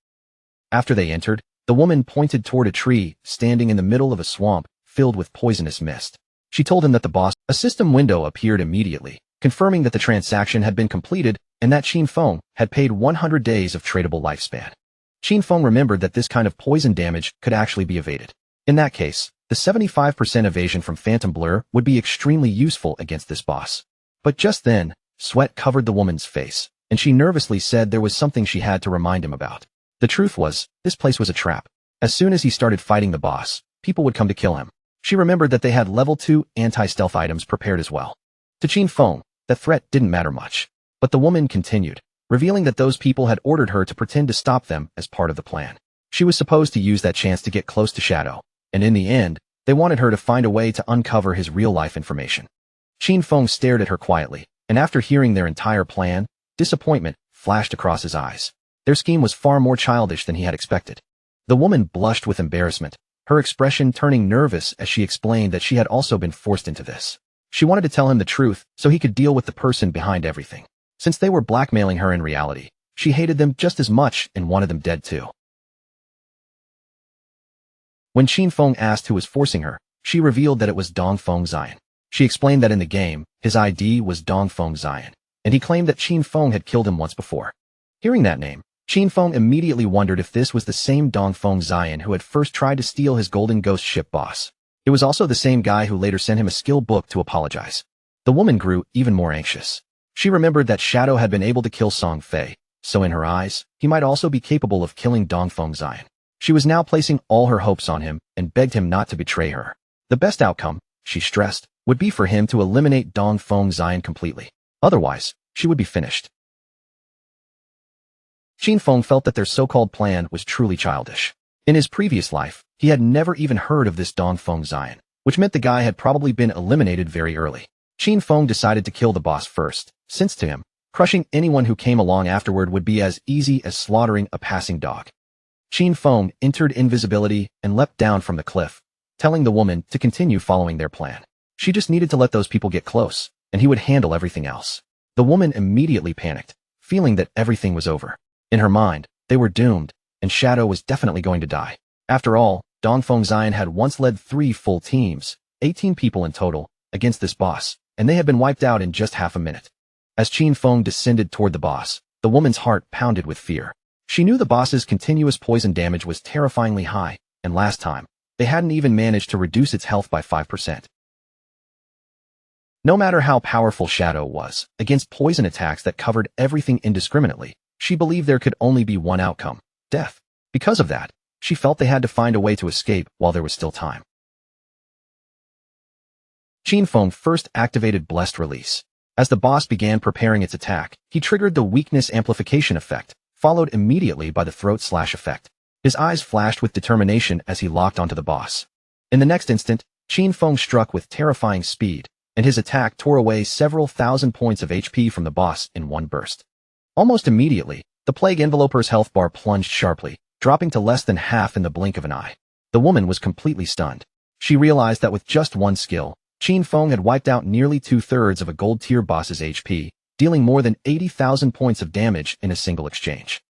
After they entered, the woman pointed toward a tree standing in the middle of a swamp filled with poisonous mist. She told him that the boss, a system window appeared immediately, confirming that the transaction had been completed and that Qin Feng had paid 100 days of tradable lifespan. Qin Feng remembered that this kind of poison damage could actually be evaded. In that case, the 75% evasion from Phantom Blur would be extremely useful against this boss. But just then, sweat covered the woman's face, and she nervously said there was something she had to remind him about. The truth was, this place was a trap. As soon as he started fighting the boss, people would come to kill him. She remembered that they had level 2 anti-stealth items prepared as well. To Qin Feng, that threat didn't matter much. But the woman continued, revealing that those people had ordered her to pretend to stop them as part of the plan. She was supposed to use that chance to get close to Shadow, and in the end, they wanted her to find a way to uncover his real-life information. Qin Feng stared at her quietly, and after hearing their entire plan, disappointment flashed across his eyes. Their scheme was far more childish than he had expected. The woman blushed with embarrassment, her expression turning nervous as she explained that she had also been forced into this. She wanted to tell him the truth so he could deal with the person behind everything. Since they were blackmailing her in reality, she hated them just as much and wanted them dead too. When Qin Feng asked who was forcing her, she revealed that it was Dongfeng Xian. She explained that in the game, his ID was Dongfeng Xian, and he claimed that Qin Feng had killed him once before. Hearing that name, Qin Feng immediately wondered if this was the same Dongfeng Xian who had first tried to steal his Golden Ghost ship boss. It was also the same guy who later sent him a skill book to apologize. The woman grew even more anxious. She remembered that Shadow had been able to kill Song Fei, so in her eyes, he might also be capable of killing Dongfeng Xian. She was now placing all her hopes on him and begged him not to betray her. The best outcome, she stressed, would be for him to eliminate Dongfeng Xian completely. Otherwise, she would be finished. Qin Feng felt that their so-called plan was truly childish. In his previous life, he had never even heard of this Dongfeng Zion, which meant the guy had probably been eliminated very early. Qin Feng decided to kill the boss first, since to him, crushing anyone who came along afterward would be as easy as slaughtering a passing dog. Qin Feng entered invisibility and leapt down from the cliff, telling the woman to continue following their plan. She just needed to let those people get close, and he would handle everything else. The woman immediately panicked, feeling that everything was over. In her mind, they were doomed, and Shadow was definitely going to die. After all, Dongfeng Zion had once led 3 full teams, 18 people in total, against this boss, and they had been wiped out in just half a minute. As Qin Feng descended toward the boss, the woman's heart pounded with fear. She knew the boss's continuous poison damage was terrifyingly high, and last time, they hadn't even managed to reduce its health by 5%. No matter how powerful Shadow was, against poison attacks that covered everything indiscriminately, she believed there could only be one outcome: death. Because of that, she felt they had to find a way to escape while there was still time. Qin Feng first activated Blessed Release. As the boss began preparing its attack, he triggered the weakness amplification effect, followed immediately by the throat slash effect. His eyes flashed with determination as he locked onto the boss. In the next instant, Qin Feng struck with terrifying speed, and his attack tore away several thousand points of HP from the boss in one burst. Almost immediately, the Plague Enveloper's health bar plunged sharply, dropping to less than half in the blink of an eye. The woman was completely stunned. She realized that with just one skill, Qin Feng had wiped out nearly 2/3 of a gold-tier boss's HP, dealing more than 80,000 points of damage in a single exchange.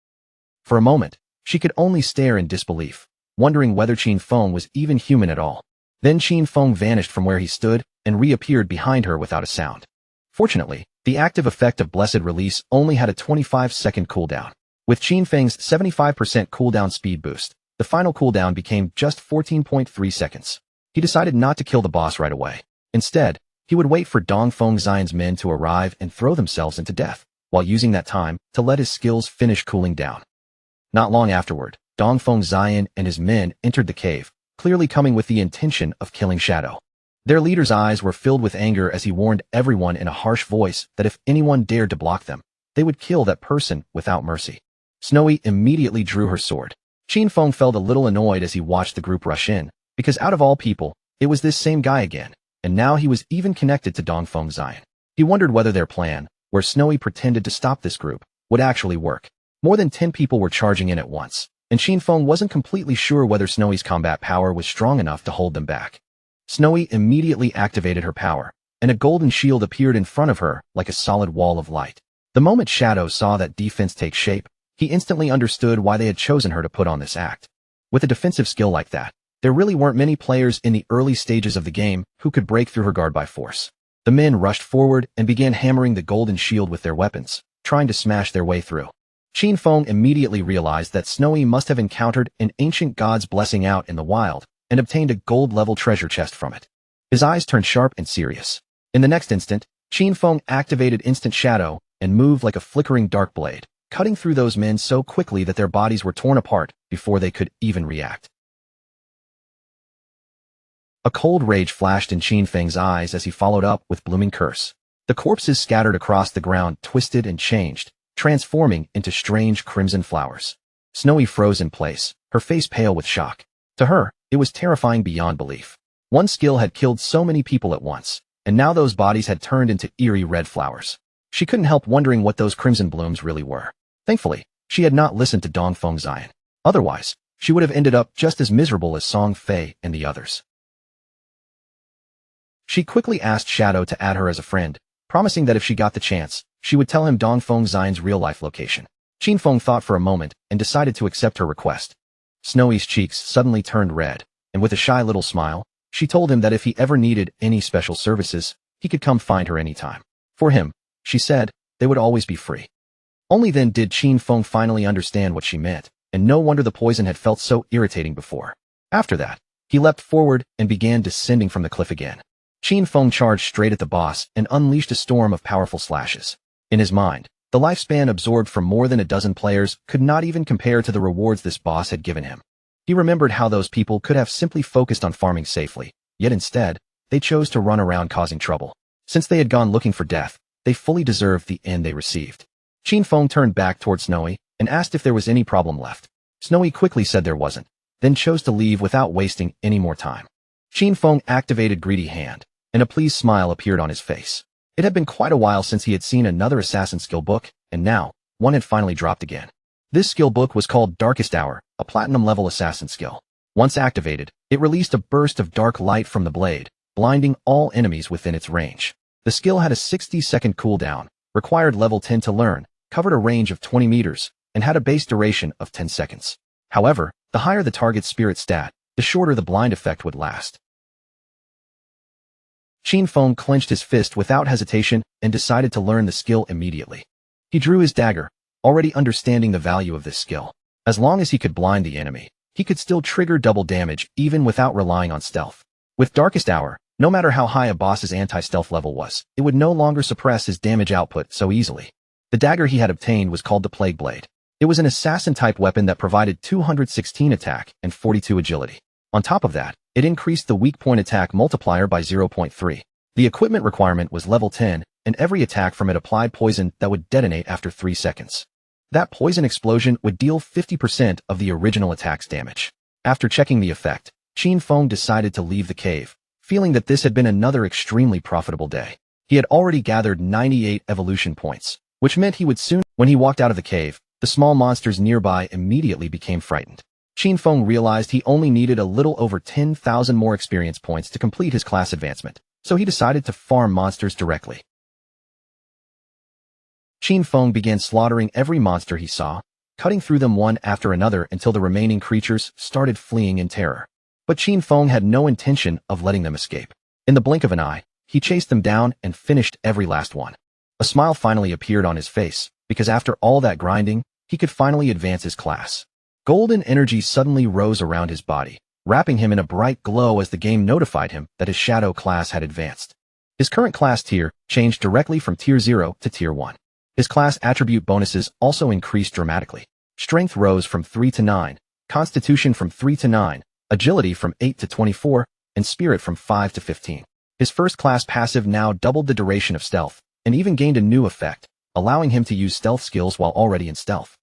For a moment, she could only stare in disbelief, wondering whether Qin Feng was even human at all. Then Qin Feng vanished from where he stood and reappeared behind her without a sound. Fortunately, the active effect of Blessed Release only had a 25-second cooldown. With Qin Feng's 75% cooldown speed boost, the final cooldown became just 14.3 seconds. He decided not to kill the boss right away. Instead, he would wait for Dongfeng Zion's men to arrive and throw themselves into death, while using that time to let his skills finish cooling down. Not long afterward, Dongfeng Zion and his men entered the cave, clearly coming with the intention of killing Shadow. Their leader's eyes were filled with anger as he warned everyone in a harsh voice that if anyone dared to block them, they would kill that person without mercy. Snowy immediately drew her sword. Qin Feng felt a little annoyed as he watched the group rush in, because out of all people, it was this same guy again, and now he was even connected to Dongfeng Zion. He wondered whether their plan, where Snowy pretended to stop this group, would actually work. More than 10 people were charging in at once, and Qin Feng wasn't completely sure whether Snowy's combat power was strong enough to hold them back. Snowy immediately activated her power, and a golden shield appeared in front of her like a solid wall of light. The moment Shadow saw that defense take shape, he instantly understood why they had chosen her to put on this act. With a defensive skill like that, there really weren't many players in the early stages of the game who could break through her guard by force. The men rushed forward and began hammering the golden shield with their weapons, trying to smash their way through. Qin Feng immediately realized that Snowy must have encountered an ancient god's blessing out in the wild and obtained a gold-level treasure chest from it. His eyes turned sharp and serious. In the next instant, Qin Feng activated Instant Shadow and moved like a flickering dark blade, cutting through those men so quickly that their bodies were torn apart before they could even react. A cold rage flashed in Qin Feng's eyes as he followed up with Blooming Curse. The corpses scattered across the ground twisted and changed, transforming into strange crimson flowers. Snowy froze in place, her face pale with shock. To her, it was terrifying beyond belief. One skill had killed so many people at once, and now those bodies had turned into eerie red flowers. She couldn't help wondering what those crimson blooms really were. Thankfully, she had not listened to Dongfeng Zion. Otherwise, she would have ended up just as miserable as Song Fei and the others. She quickly asked Shadow to add her as a friend, promising that if she got the chance, she would tell him Dongfeng Zion's real-life location. Qin Feng thought for a moment and decided to accept her request. Snowy's cheeks suddenly turned red, and with a shy little smile, she told him that if he ever needed any special services, he could come find her anytime. For him, she said, they would always be free. Only then did Qin Feng finally understand what she meant, and no wonder the poison had felt so irritating before. After that, he leapt forward and began descending from the cliff again. Qin Feng charged straight at the boss and unleashed a storm of powerful slashes. In his mind, the lifespan absorbed from more than a dozen players could not even compare to the rewards this boss had given him. He remembered how those people could have simply focused on farming safely, yet instead, they chose to run around causing trouble. Since they had gone looking for death, they fully deserved the end they received. Qin Feng turned back toward Snowy, and asked if there was any problem left. Snowy quickly said there wasn't, then chose to leave without wasting any more time. Qin Feng activated Greedy Hand, and a pleased smile appeared on his face. It had been quite a while since he had seen another assassin skill book, and now, one had finally dropped again. This skill book was called Darkest Hour, a platinum-level assassin skill. Once activated, it released a burst of dark light from the blade, blinding all enemies within its range. The skill had a 60-second cooldown, required level 10 to learn, covered a range of 20 meters, and had a base duration of 10 seconds. However, the higher the target's spirit stat, the shorter the blind effect would last. Qin Feng clenched his fist without hesitation and decided to learn the skill immediately. He drew his dagger, already understanding the value of this skill. As long as he could blind the enemy, he could still trigger double damage even without relying on stealth. With Darkest Hour, no matter how high a boss's anti-stealth level was, it would no longer suppress his damage output so easily. The dagger he had obtained was called the Plague Blade. It was an assassin-type weapon that provided 216 attack and 42 agility. On top of that, it increased the weak point attack multiplier by 0.3. The equipment requirement was level 10, and every attack from it applied poison that would detonate after 3 seconds. That poison explosion would deal 50% of the original attack's damage. After checking the effect, Qin Feng decided to leave the cave, feeling that this had been another extremely profitable day. He had already gathered 98 evolution points, which meant he would soon. When he walked out of the cave, the small monsters nearby immediately became frightened. Qin Feng realized he only needed a little over 10,000 more experience points to complete his class advancement, so he decided to farm monsters directly. Qin Feng began slaughtering every monster he saw, cutting through them one after another until the remaining creatures started fleeing in terror. But Qin Feng had no intention of letting them escape. In the blink of an eye, he chased them down and finished every last one. A smile finally appeared on his face, because after all that grinding, he could finally advance his class. Golden energy suddenly rose around his body, wrapping him in a bright glow as the game notified him that his shadow class had advanced. His current class tier changed directly from tier 0 to tier 1. His class attribute bonuses also increased dramatically. Strength rose from 3 to 9, Constitution from 3 to 9, Agility from 8 to 24, and Spirit from 5 to 15. His first class passive now doubled the duration of stealth, and even gained a new effect, allowing him to use stealth skills while already in stealth.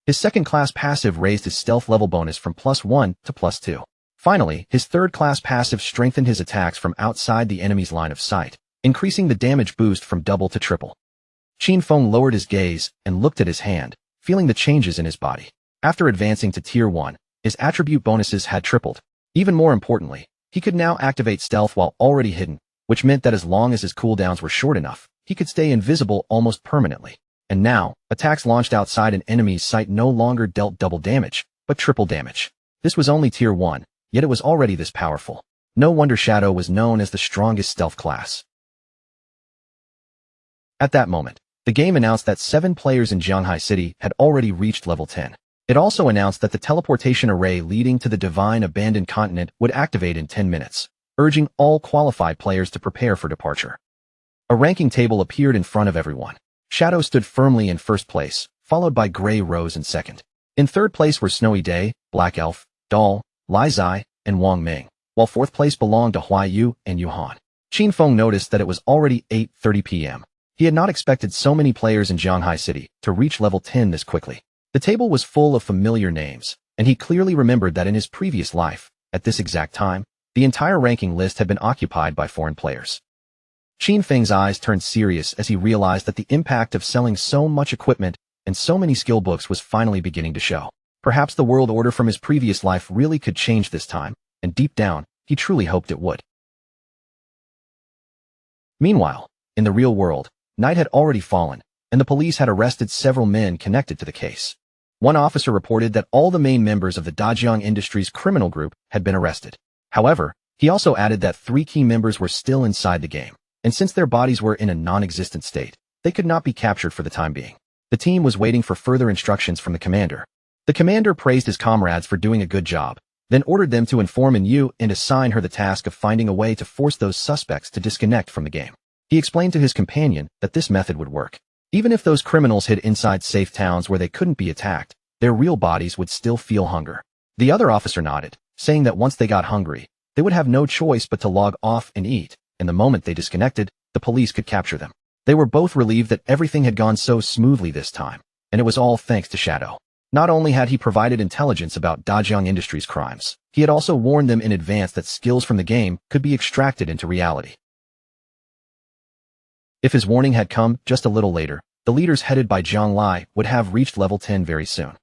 His second class passive raised his stealth level bonus from +1 to +2. Finally, his third class passive strengthened his attacks from outside the enemy's line of sight, increasing the damage boost from double to triple. Qin Feng lowered his gaze and looked at his hand, feeling the changes in his body. After advancing to tier 1, his attribute bonuses had tripled. Even more importantly, he could now activate stealth while already hidden, which meant that as long as his cooldowns were short enough, he could stay invisible almost permanently. And now, attacks launched outside an enemy's sight no longer dealt double damage, but triple damage. This was only tier 1, yet it was already this powerful. No wonder Shadow was known as the strongest stealth class. At that moment, the game announced that 7 players in Jianghai City had already reached level 10. It also announced that the teleportation array leading to the Divine Abandoned Continent would activate in 10 minutes, urging all qualified players to prepare for departure. A ranking table appeared in front of everyone. Shadow stood firmly in first place, followed by Gray Rose in second. In third place were Snowy Day, Black Elf, Doll, Lai Zai, and Wang Ming, while fourth place belonged to Huai Yu and Yuhan. Qin Feng noticed that it was already 8:30 p.m. He had not expected so many players in Jianghai City to reach level 10 this quickly. The table was full of familiar names, and he clearly remembered that in his previous life, at this exact time, the entire ranking list had been occupied by foreign players. Qin Feng's eyes turned serious as he realized that the impact of selling so much equipment and so many skill books was finally beginning to show. Perhaps the world order from his previous life really could change this time, and deep down, he truly hoped it would. Meanwhile, in the real world, night had already fallen, and the police had arrested several men connected to the case. One officer reported that all the main members of the Dajiang Industries criminal group had been arrested. However, he also added that 3 key members were still inside the game, and since their bodies were in a non-existent state, they could not be captured for the time being. The team was waiting for further instructions from the commander. The commander praised his comrades for doing a good job, then ordered them to inform Yu and assign her the task of finding a way to force those suspects to disconnect from the game. He explained to his companion that this method would work. Even if those criminals hid inside safe towns where they couldn't be attacked, their real bodies would still feel hunger. The other officer nodded, saying that once they got hungry, they would have no choice but to log off and eat, and the moment they disconnected, the police could capture them. They were both relieved that everything had gone so smoothly this time, and it was all thanks to Shadow. Not only had he provided intelligence about Dajiang Industries' crimes, he had also warned them in advance that skills from the game could be extracted into reality. If his warning had come just a little later, the leaders headed by Zhang Lai would have reached level 10 very soon.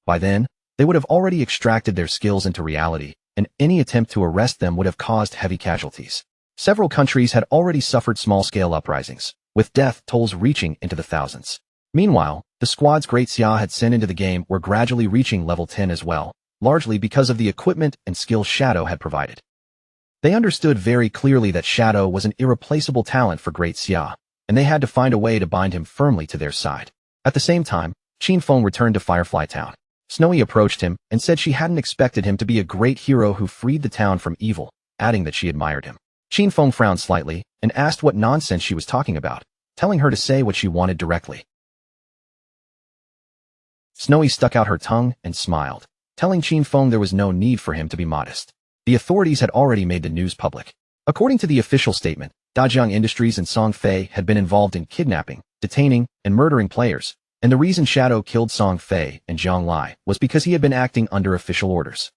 By then, they would have already extracted their skills into reality, and any attempt to arrest them would have caused heavy casualties. Several countries had already suffered small-scale uprisings, with death tolls reaching into the thousands. Meanwhile, the squads Great Xia had sent into the game were gradually reaching level 10 as well, largely because of the equipment and skills Shadow had provided. They understood very clearly that Shadow was an irreplaceable talent for Great Xia, and they had to find a way to bind him firmly to their side. At the same time, Qin Feng returned to Firefly Town. Snowy approached him and said she hadn't expected him to be a great hero who freed the town from evil, adding that she admired him. Qin Feng frowned slightly and asked what nonsense she was talking about, telling her to say what she wanted directly. Snowy stuck out her tongue and smiled, telling Qin Feng there was no need for him to be modest. The authorities had already made the news public. According to the official statement, Dajiang Industries and Song Fei had been involved in kidnapping, detaining, and murdering players, and the reason Shadow killed Song Fei and Zhang Lai was because he had been acting under official orders.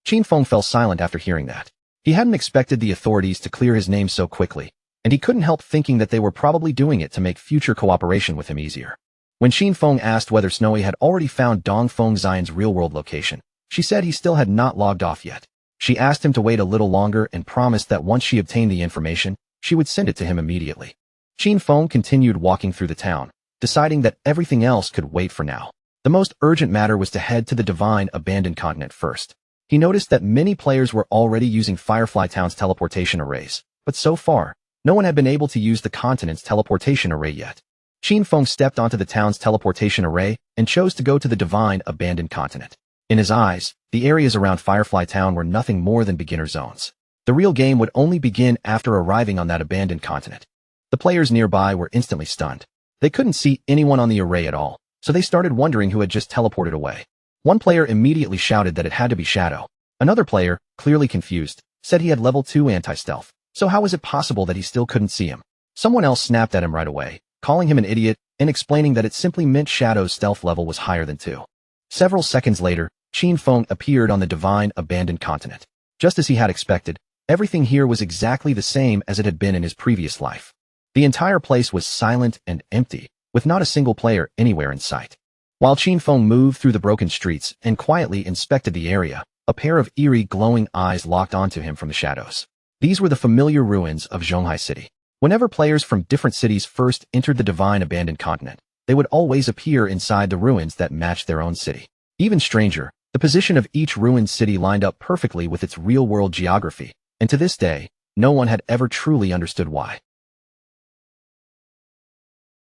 Qin Feng fell silent after hearing that. He hadn't expected the authorities to clear his name so quickly, and he couldn't help thinking that they were probably doing it to make future cooperation with him easier. When Qin Feng asked whether Snowy had already found Dong Feng Xian's real-world location, she said he still had not logged off yet. She asked him to wait a little longer and promised that once she obtained the information, she would send it to him immediately. Qin Feng continued walking through the town, deciding that everything else could wait for now. The most urgent matter was to head to the Divine Abandoned Continent first. He noticed that many players were already using Firefly Town's teleportation arrays, but so far, no one had been able to use the continent's teleportation array yet. Qin Feng stepped onto the town's teleportation array and chose to go to the Divine Abandoned Continent. In his eyes, the areas around Firefly Town were nothing more than beginner zones. The real game would only begin after arriving on that abandoned continent. The players nearby were instantly stunned. They couldn't see anyone on the array at all, so they started wondering who had just teleported away. One player immediately shouted that it had to be Shadow. Another player, clearly confused, said he had level 2 anti-stealth, so how was it possible that he still couldn't see him? Someone else snapped at him right away, calling him an idiot and explaining that it simply meant Shadow's stealth level was higher than 2. Several seconds later, Qin Feng appeared on the Divine Abandoned Continent. Just as he had expected, everything here was exactly the same as it had been in his previous life. The entire place was silent and empty, with not a single player anywhere in sight. While Qin Feng moved through the broken streets and quietly inspected the area, a pair of eerie glowing eyes locked onto him from the shadows. These were the familiar ruins of Zhonghai City. Whenever players from different cities first entered the Divine Abandoned Continent, they would always appear inside the ruins that matched their own city. Even stranger, the position of each ruined city lined up perfectly with its real-world geography, and to this day, no one had ever truly understood why.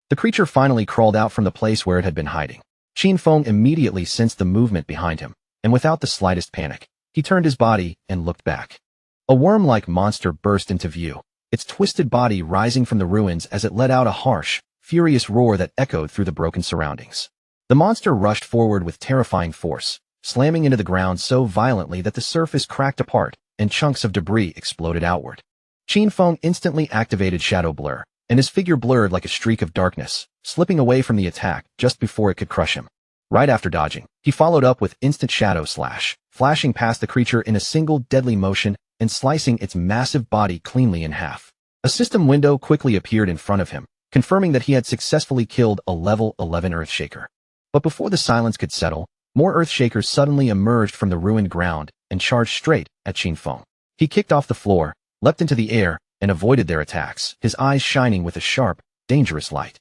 The creature finally crawled out from the place where it had been hiding. Qin Feng immediately sensed the movement behind him, and without the slightest panic, he turned his body and looked back. A worm-like monster burst into view, its twisted body rising from the ruins as it let out a harsh, furious roar that echoed through the broken surroundings. The monster rushed forward with terrifying force, slamming into the ground so violently that the surface cracked apart and chunks of debris exploded outward. Qin Feng instantly activated Shadow Blur, and his figure blurred like a streak of darkness, slipping away from the attack just before it could crush him. Right after dodging, he followed up with instant Shadow Slash, flashing past the creature in a single deadly motion and slicing its massive body cleanly in half. A system window quickly appeared in front of him, confirming that he had successfully killed a level 11 Earthshaker. But before the silence could settle, more Earthshakers suddenly emerged from the ruined ground and charged straight at Qin Feng. He kicked off the floor, leapt into the air, and avoided their attacks, his eyes shining with a sharp, dangerous light.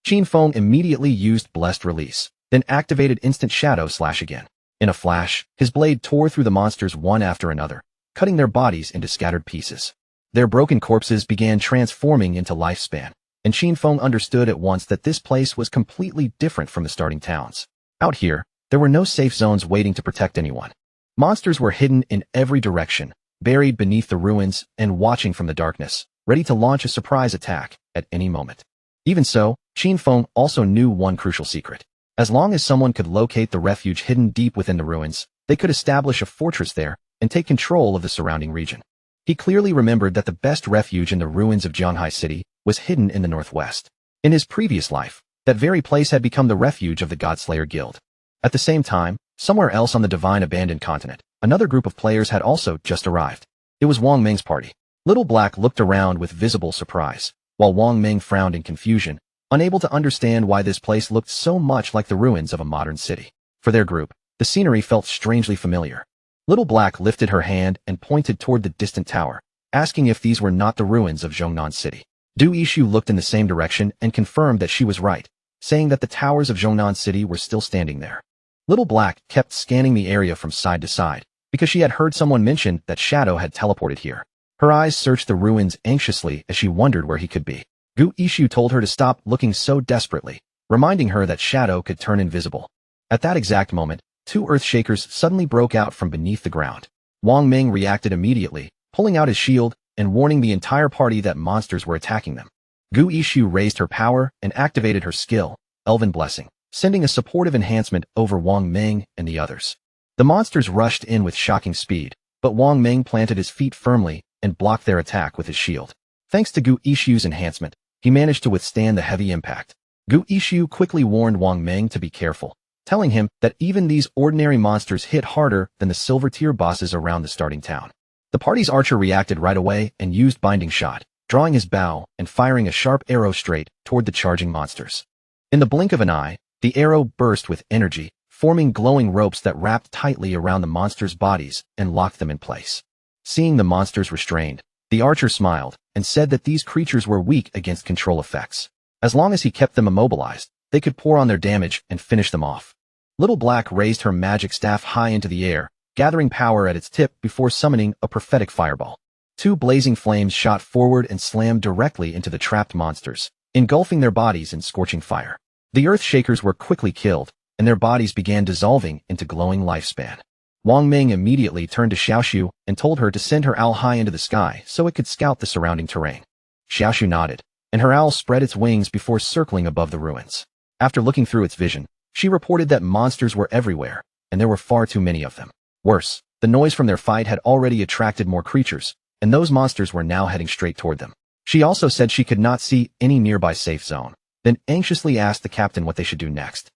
Qin Feng immediately used Blessed Release, then activated Instant Shadow Slash again. In a flash, his blade tore through the monsters one after another, cutting their bodies into scattered pieces. Their broken corpses began transforming into lifespan, and Qin Feng understood at once that this place was completely different from the starting towns. Out here, there were no safe zones waiting to protect anyone. Monsters were hidden in every direction, buried beneath the ruins and watching from the darkness, ready to launch a surprise attack at any moment. Even so, Qin Feng also knew one crucial secret. As long as someone could locate the refuge hidden deep within the ruins, they could establish a fortress there and take control of the surrounding region. He clearly remembered that the best refuge in the ruins of Zhanghai City was hidden in the northwest. In his previous life, that very place had become the refuge of the Godslayer Guild. At the same time, somewhere else on the divine abandoned continent, another group of players had also just arrived. It was Wang Ming's party. Little Black looked around with visible surprise, while Wang Ming frowned in confusion, unable to understand why this place looked so much like the ruins of a modern city. For their group, the scenery felt strangely familiar. Little Black lifted her hand and pointed toward the distant tower, asking if these were not the ruins of Zhongnan City. Du Yishu looked in the same direction and confirmed that she was right, saying that the towers of Zhongnan City were still standing there. Little Black kept scanning the area from side to side, because she had heard someone mention that Shadow had teleported here. Her eyes searched the ruins anxiously as she wondered where he could be. Du Yishu told her to stop looking so desperately, reminding her that Shadow could turn invisible. At that exact moment, two earthshakers suddenly broke out from beneath the ground. Wang Ming reacted immediately, pulling out his shield and warning the entire party that monsters were attacking them. Du Yishu raised her power and activated her skill, Elven Blessing, sending a supportive enhancement over Wang Ming and the others. The monsters rushed in with shocking speed, but Wang Ming planted his feet firmly and blocked their attack with his shield. Thanks to Du Yishu's enhancement, he managed to withstand the heavy impact. Du Yishu quickly warned Wang Ming to be careful, telling him that even these ordinary monsters hit harder than the silver tier bosses around the starting town. The party's archer reacted right away and used Binding Shot, drawing his bow and firing a sharp arrow straight toward the charging monsters. In the blink of an eye, the arrow burst with energy, forming glowing ropes that wrapped tightly around the monsters' bodies and locked them in place. Seeing the monsters restrained, the archer smiled and said that these creatures were weak against control effects. As long as he kept them immobilized, they could pour on their damage and finish them off. Little Black raised her magic staff high into the air, gathering power at its tip before summoning a prophetic fireball. Two blazing flames shot forward and slammed directly into the trapped monsters, engulfing their bodies in scorching fire. The Earthshakers were quickly killed, and their bodies began dissolving into glowing lifespan. Wang Ming immediately turned to Xiaoshu and told her to send her owl high into the sky so it could scout the surrounding terrain. Xiaoshu nodded, and her owl spread its wings before circling above the ruins. After looking through its vision, she reported that monsters were everywhere, and there were far too many of them. Worse, the noise from their fight had already attracted more creatures, and those monsters were now heading straight toward them. She also said she could not see any nearby safe zone, then anxiously asked the captain what they should do next.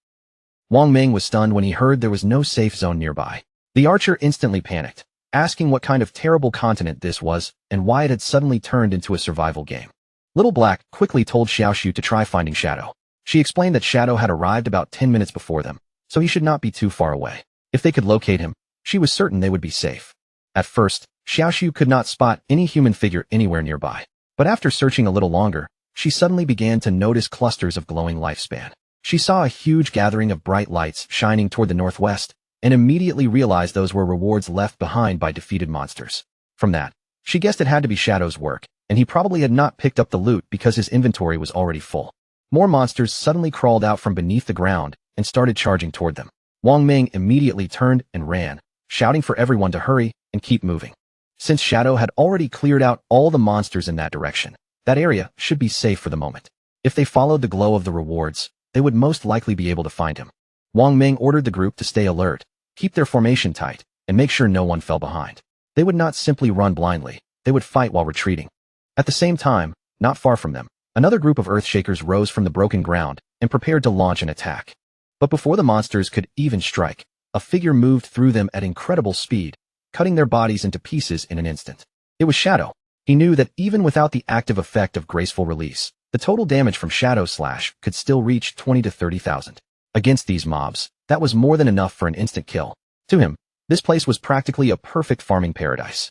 Wang Ming was stunned when he heard there was no safe zone nearby. The archer instantly panicked, asking what kind of terrible continent this was and why it had suddenly turned into a survival game. Little Black quickly told Xiaoshu to try finding Shadow. She explained that Shadow had arrived about 10 minutes before them, so he should not be too far away. If they could locate him, she was certain they would be safe. At first, Xiaoshu could not spot any human figure anywhere nearby, but after searching a little longer, she suddenly began to notice clusters of glowing lifespan. She saw a huge gathering of bright lights shining toward the northwest, and immediately realized those were rewards left behind by defeated monsters. From that, she guessed it had to be Shadow's work, and he probably had not picked up the loot because his inventory was already full. More monsters suddenly crawled out from beneath the ground and started charging toward them. Wang Ming immediately turned and ran, shouting for everyone to hurry and keep moving. Since Shadow had already cleared out all the monsters in that direction, that area should be safe for the moment. If they followed the glow of the rewards, they would most likely be able to find him. Wang Ming ordered the group to stay alert, keep their formation tight, and make sure no one fell behind. They would not simply run blindly, they would fight while retreating. At the same time, not far from them, another group of Earthshakers rose from the broken ground and prepared to launch an attack. But before the monsters could even strike, a figure moved through them at incredible speed, cutting their bodies into pieces in an instant. It was Shadow. He knew that even without the active effect of graceful release, the total damage from Shadow Slash could still reach 20 to 30,000. Against these mobs, that was more than enough for an instant kill. To him, this place was practically a perfect farming paradise.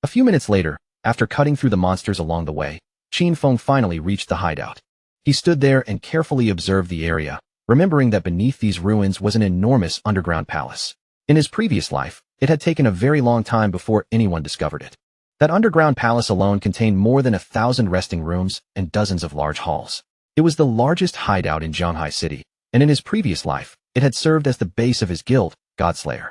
A few minutes later, after cutting through the monsters along the way, Qin Feng finally reached the hideout. He stood there and carefully observed the area, remembering that beneath these ruins was an enormous underground palace. In his previous life, it had taken a very long time before anyone discovered it. That underground palace alone contained more than 1,000 resting rooms and dozens of large halls. It was the largest hideout in Zhanghai City, and in his previous life, it had served as the base of his guild, Godslayer.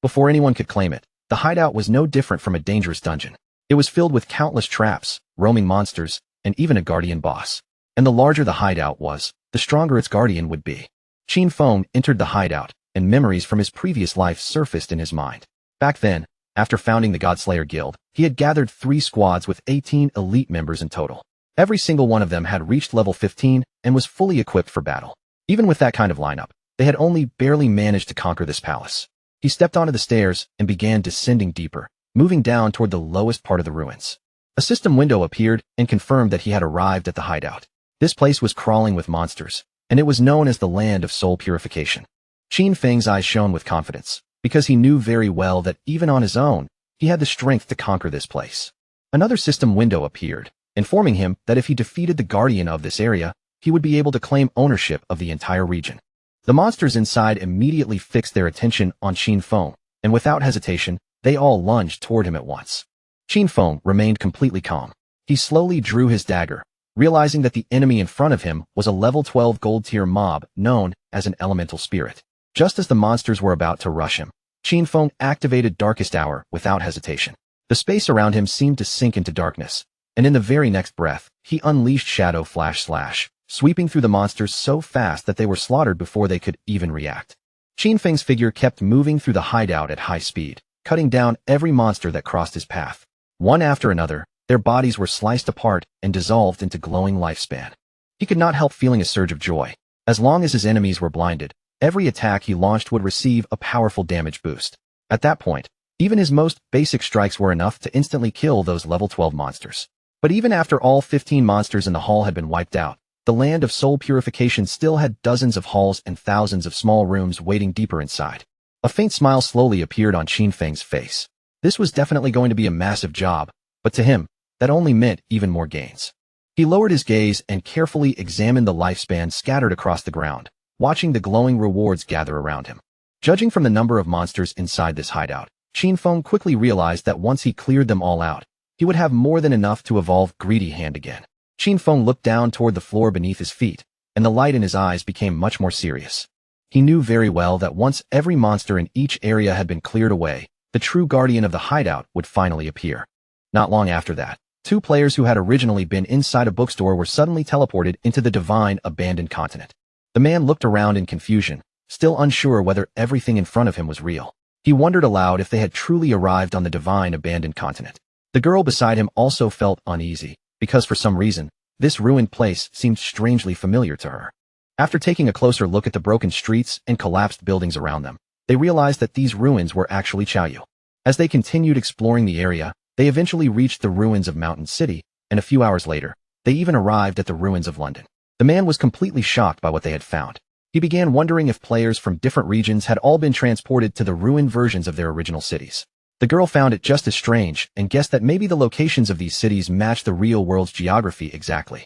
Before anyone could claim it, the hideout was no different from a dangerous dungeon. It was filled with countless traps, roaming monsters, and even a guardian boss. And the larger the hideout was, the stronger its guardian would be. Qin Feng entered the hideout, and memories from his previous life surfaced in his mind. Back then, After founding the Godslayer Guild, he had gathered 3 squads with 18 elite members in total. Every single one of them had reached level 15 and was fully equipped for battle. Even with that kind of lineup, they had only barely managed to conquer this palace. He stepped onto the stairs and began descending deeper, moving down toward the lowest part of the ruins. A system window appeared and confirmed that he had arrived at the hideout. This place was crawling with monsters, and it was known as the land of soul purification. Qin Feng's eyes shone with confidence, because he knew very well that even on his own, he had the strength to conquer this place. Another system window appeared, informing him that if he defeated the guardian of this area, he would be able to claim ownership of the entire region. The monsters inside immediately fixed their attention on Qin Feng, and without hesitation, they all lunged toward him at once. Qin Feng remained completely calm. He slowly drew his dagger, realizing that the enemy in front of him was a level 12 gold-tier mob known as an elemental spirit. Just as the monsters were about to rush him, Qin Feng activated Darkest Hour without hesitation. The space around him seemed to sink into darkness, and in the very next breath, he unleashed Shadow Flash, sweeping through the monsters so fast that they were slaughtered before they could even react. Qin Feng's figure kept moving through the hideout at high speed, cutting down every monster that crossed his path. One after another, their bodies were sliced apart and dissolved into glowing lifespan. He could not help feeling a surge of joy. As long as his enemies were blinded, every attack he launched would receive a powerful damage boost. At that point, even his most basic strikes were enough to instantly kill those level 12 monsters. But even after all 15 monsters in the hall had been wiped out, the land of soul purification still had dozens of halls and thousands of small rooms waiting deeper inside. A faint smile slowly appeared on Qin Feng's face. This was definitely going to be a massive job, but to him, that only meant even more gains. He lowered his gaze and carefully examined the lifespan scattered across the ground, watching the glowing rewards gather around him. Judging from the number of monsters inside this hideout, Qin Feng quickly realized that once he cleared them all out, he would have more than enough to evolve Greedy Hand again. Qin Feng looked down toward the floor beneath his feet, and the light in his eyes became much more serious. He knew very well that once every monster in each area had been cleared away, the true guardian of the hideout would finally appear. Not long after that, 2 players who had originally been inside a bookstore were suddenly teleported into the divine abandoned continent. The man looked around in confusion, still unsure whether everything in front of him was real. He wondered aloud if they had truly arrived on the divine abandoned continent. The girl beside him also felt uneasy, because for some reason, this ruined place seemed strangely familiar to her. After taking a closer look at the broken streets and collapsed buildings around them, they realized that these ruins were actually Chaoyu. As they continued exploring the area, they eventually reached the ruins of Mountain City, and a few hours later, they even arrived at the ruins of London. The man was completely shocked by what they had found. He began wondering if players from different regions had all been transported to the ruined versions of their original cities. The girl found it just as strange and guessed that maybe the locations of these cities matched the real world's geography exactly.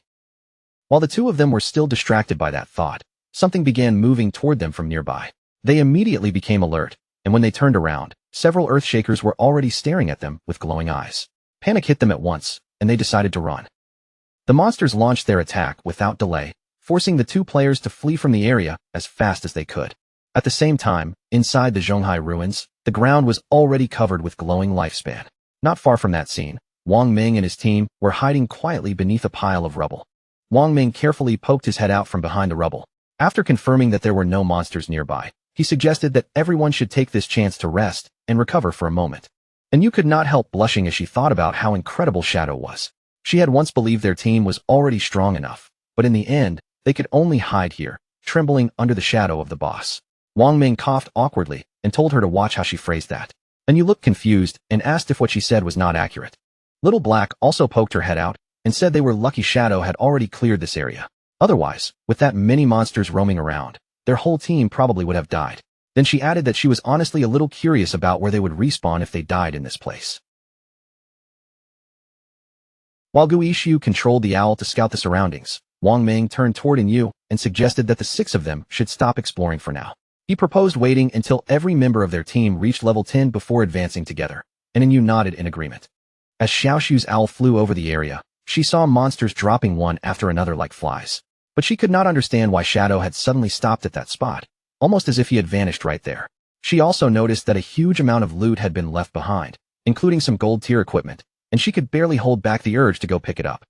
While the 2 of them were still distracted by that thought, something began moving toward them from nearby. They immediately became alert, and when they turned around, several Earthshakers were already staring at them with glowing eyes. Panic hit them at once, and they decided to run. The monsters launched their attack without delay, forcing the 2 players to flee from the area as fast as they could. At the same time, inside the Zhonghai ruins, the ground was already covered with glowing lifespan. Not far from that scene, Wang Ming and his team were hiding quietly beneath a pile of rubble. Wang Ming carefully poked his head out from behind the rubble. After confirming that there were no monsters nearby, he suggested that everyone should take this chance to rest and recover for a moment. And you could not help blushing as she thought about how incredible Shadow was. She had once believed their team was already strong enough, but in the end, they could only hide here, trembling under the shadow of the boss. Wang Ming coughed awkwardly and told her to watch how she phrased that. And you looked confused and asked if what she said was not accurate. Little Black also poked her head out and said they were lucky Shadow had already cleared this area. Otherwise, with that many monsters roaming around, their whole team probably would have died. Then she added that she was honestly a little curious about where they would respawn if they died in this place. While Gu Yishu controlled the owl to scout the surroundings, Wang Ming turned toward Yu and suggested that the 6 of them should stop exploring for now. He proposed waiting until every member of their team reached level 10 before advancing together, and Yu nodded in agreement. As Xiaoshu's owl flew over the area, she saw monsters dropping one after another like flies. But she could not understand why Shadow had suddenly stopped at that spot, almost as if he had vanished right there. She also noticed that a huge amount of loot had been left behind, including some gold-tier equipment, and she could barely hold back the urge to go pick it up.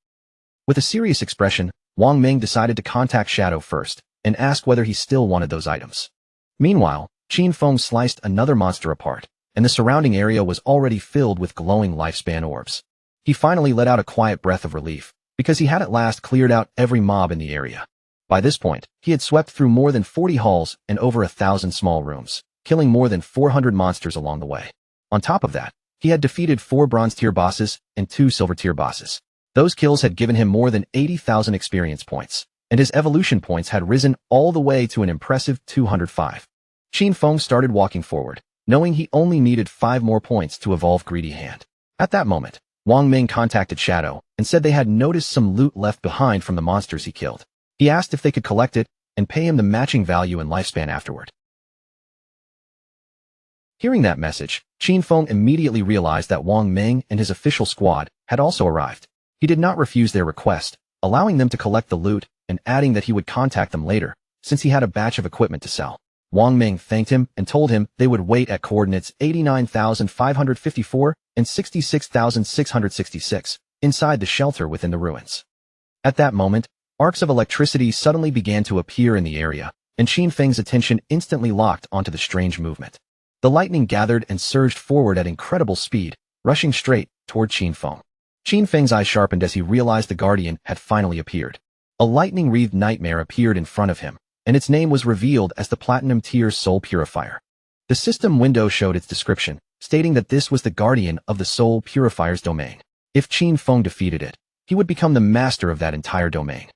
With a serious expression, Wang Ming decided to contact Shadow first and ask whether he still wanted those items. Meanwhile, Qin Feng sliced another monster apart, and the surrounding area was already filled with glowing lifespan orbs. He finally let out a quiet breath of relief, because he had at last cleared out every mob in the area. By this point, he had swept through more than 40 halls and over 1,000 small rooms, killing more than 400 monsters along the way. On top of that, he had defeated 4 bronze-tier bosses and 2 silver-tier bosses. Those kills had given him more than 80,000 experience points, and his evolution points had risen all the way to an impressive 205. Qin Feng started walking forward, knowing he only needed 5 more points to evolve Greedy Hand. At that moment, Wang Ming contacted Shadow and said they had noticed some loot left behind from the monsters he killed. He asked if they could collect it and pay him the matching value and lifespan afterward. Hearing that message, Qin Feng immediately realized that Wang Ming and his official squad had also arrived. He did not refuse their request, allowing them to collect the loot and adding that he would contact them later, since he had a batch of equipment to sell. Wang Ming thanked him and told him they would wait at coordinates 89,554 and 66,666 inside the shelter within the ruins. At that moment, arcs of electricity suddenly began to appear in the area, and Qin Feng's attention instantly locked onto the strange movement. The lightning gathered and surged forward at incredible speed, rushing straight toward Qin Feng. Qin Feng's eyes sharpened as he realized the Guardian had finally appeared. A lightning-wreathed nightmare appeared in front of him, and its name was revealed as the Platinum Tier Soul Purifier. The system window showed its description, stating that this was the Guardian of the Soul Purifier's domain. If Qin Feng defeated it, he would become the master of that entire domain.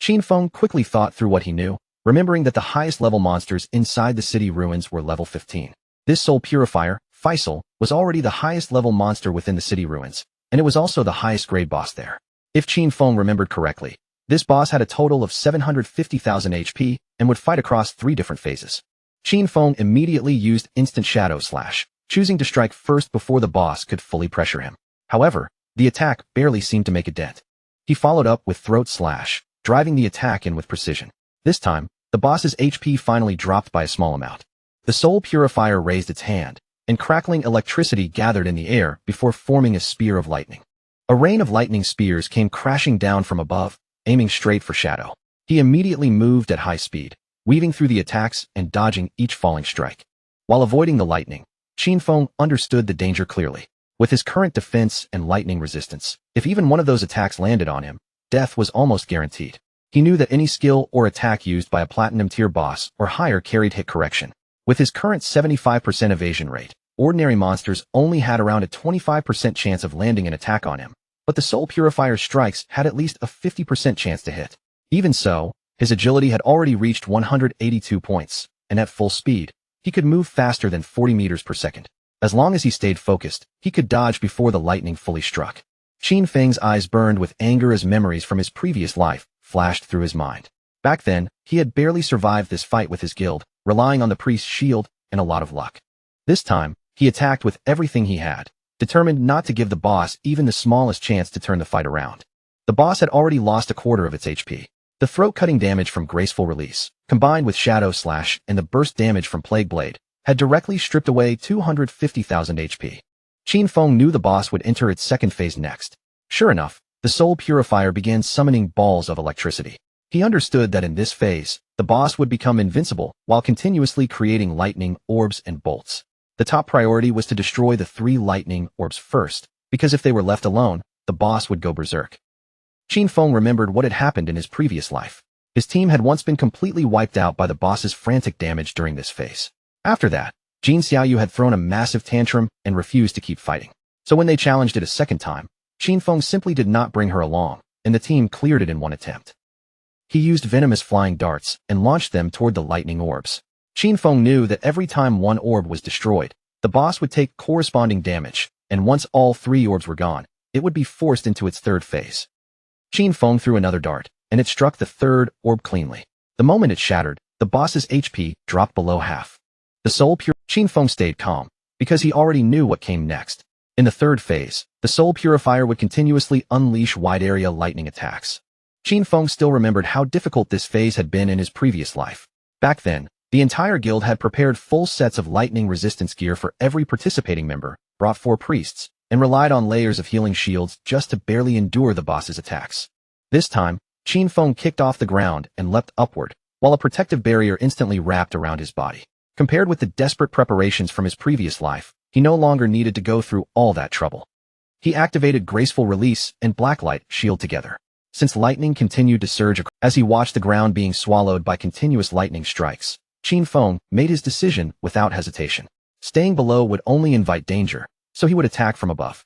Qin Feng quickly thought through what he knew, remembering that the highest level monsters inside the city ruins were level 15. This Soul Purifier, Faisal, was already the highest level monster within the city ruins, and it was also the highest grade boss there. If Qin Feng remembered correctly, this boss had a total of 750,000 HP and would fight across 3 different phases. Qin Feng immediately used Instant Shadow Slash, choosing to strike first before the boss could fully pressure him. However, the attack barely seemed to make a dent. He followed up with Throat Slash, driving the attack in with precision. This time, the boss's HP finally dropped by a small amount. The Soul Purifier raised its hand, and crackling electricity gathered in the air before forming a spear of lightning. A rain of lightning spears came crashing down from above, aiming straight for Shadow. He immediately moved at high speed, weaving through the attacks and dodging each falling strike. While avoiding the lightning, Qin Feng understood the danger clearly. With his current defense and lightning resistance, if even one of those attacks landed on him, death was almost guaranteed. He knew that any skill or attack used by a Platinum Tier boss or higher carried hit correction. With his current 75% evasion rate, ordinary monsters only had around a 25% chance of landing an attack on him, but the Soul Purifier's strikes had at least a 50% chance to hit. Even so, his agility had already reached 182 points, and at full speed, he could move faster than 40 meters per second. As long as he stayed focused, he could dodge before the lightning fully struck. Qin Feng's eyes burned with anger as memories from his previous life flashed through his mind. Back then, he had barely survived this fight with his guild, relying on the priest's shield and a lot of luck. This time, he attacked with everything he had, determined not to give the boss even the smallest chance to turn the fight around. The boss had already lost a quarter of its HP. The throat-cutting damage from Graceful Release, combined with Shadow Slash and the burst damage from Plague Blade, had directly stripped away 250,000 HP. Qin Feng knew the boss would enter its second phase next. Sure enough, the Soul Purifier began summoning balls of electricity. He understood that in this phase, the boss would become invincible while continuously creating lightning, orbs, and bolts. The top priority was to destroy the 3 lightning orbs first, because if they were left alone, the boss would go berserk. Qin Feng remembered what had happened in his previous life. His team had once been completely wiped out by the boss's frantic damage during this phase. After that, Jin Xiaoyu had thrown a massive tantrum and refused to keep fighting. So when they challenged it a second time, Qin Feng simply did not bring her along, and the team cleared it in one attempt. He used venomous flying darts and launched them toward the lightning orbs. Qin Feng knew that every time one orb was destroyed, the boss would take corresponding damage, and once all 3 orbs were gone, it would be forced into its third phase. Qin Feng threw another dart, and it struck the 3rd orb cleanly. The moment it shattered, the boss's HP dropped below half. The Soul Purifier. Qin Feng stayed calm, because he already knew what came next. In the 3rd phase, the Soul Purifier would continuously unleash wide-area lightning attacks. Qin Feng still remembered how difficult this phase had been in his previous life. Back then, the entire guild had prepared full sets of lightning resistance gear for every participating member, brought 4 priests, and relied on layers of healing shields just to barely endure the boss's attacks. This time, Qin Feng kicked off the ground and leapt upward, while a protective barrier instantly wrapped around his body. Compared with the desperate preparations from his previous life, He no longer needed to go through all that trouble. He activated Graceful Release and Blacklight Shield together. Since lightning continued to surge as he watched the ground being swallowed by continuous lightning strikes, Qin Feng made his decision without hesitation. Staying below would only invite danger, so he would attack from above.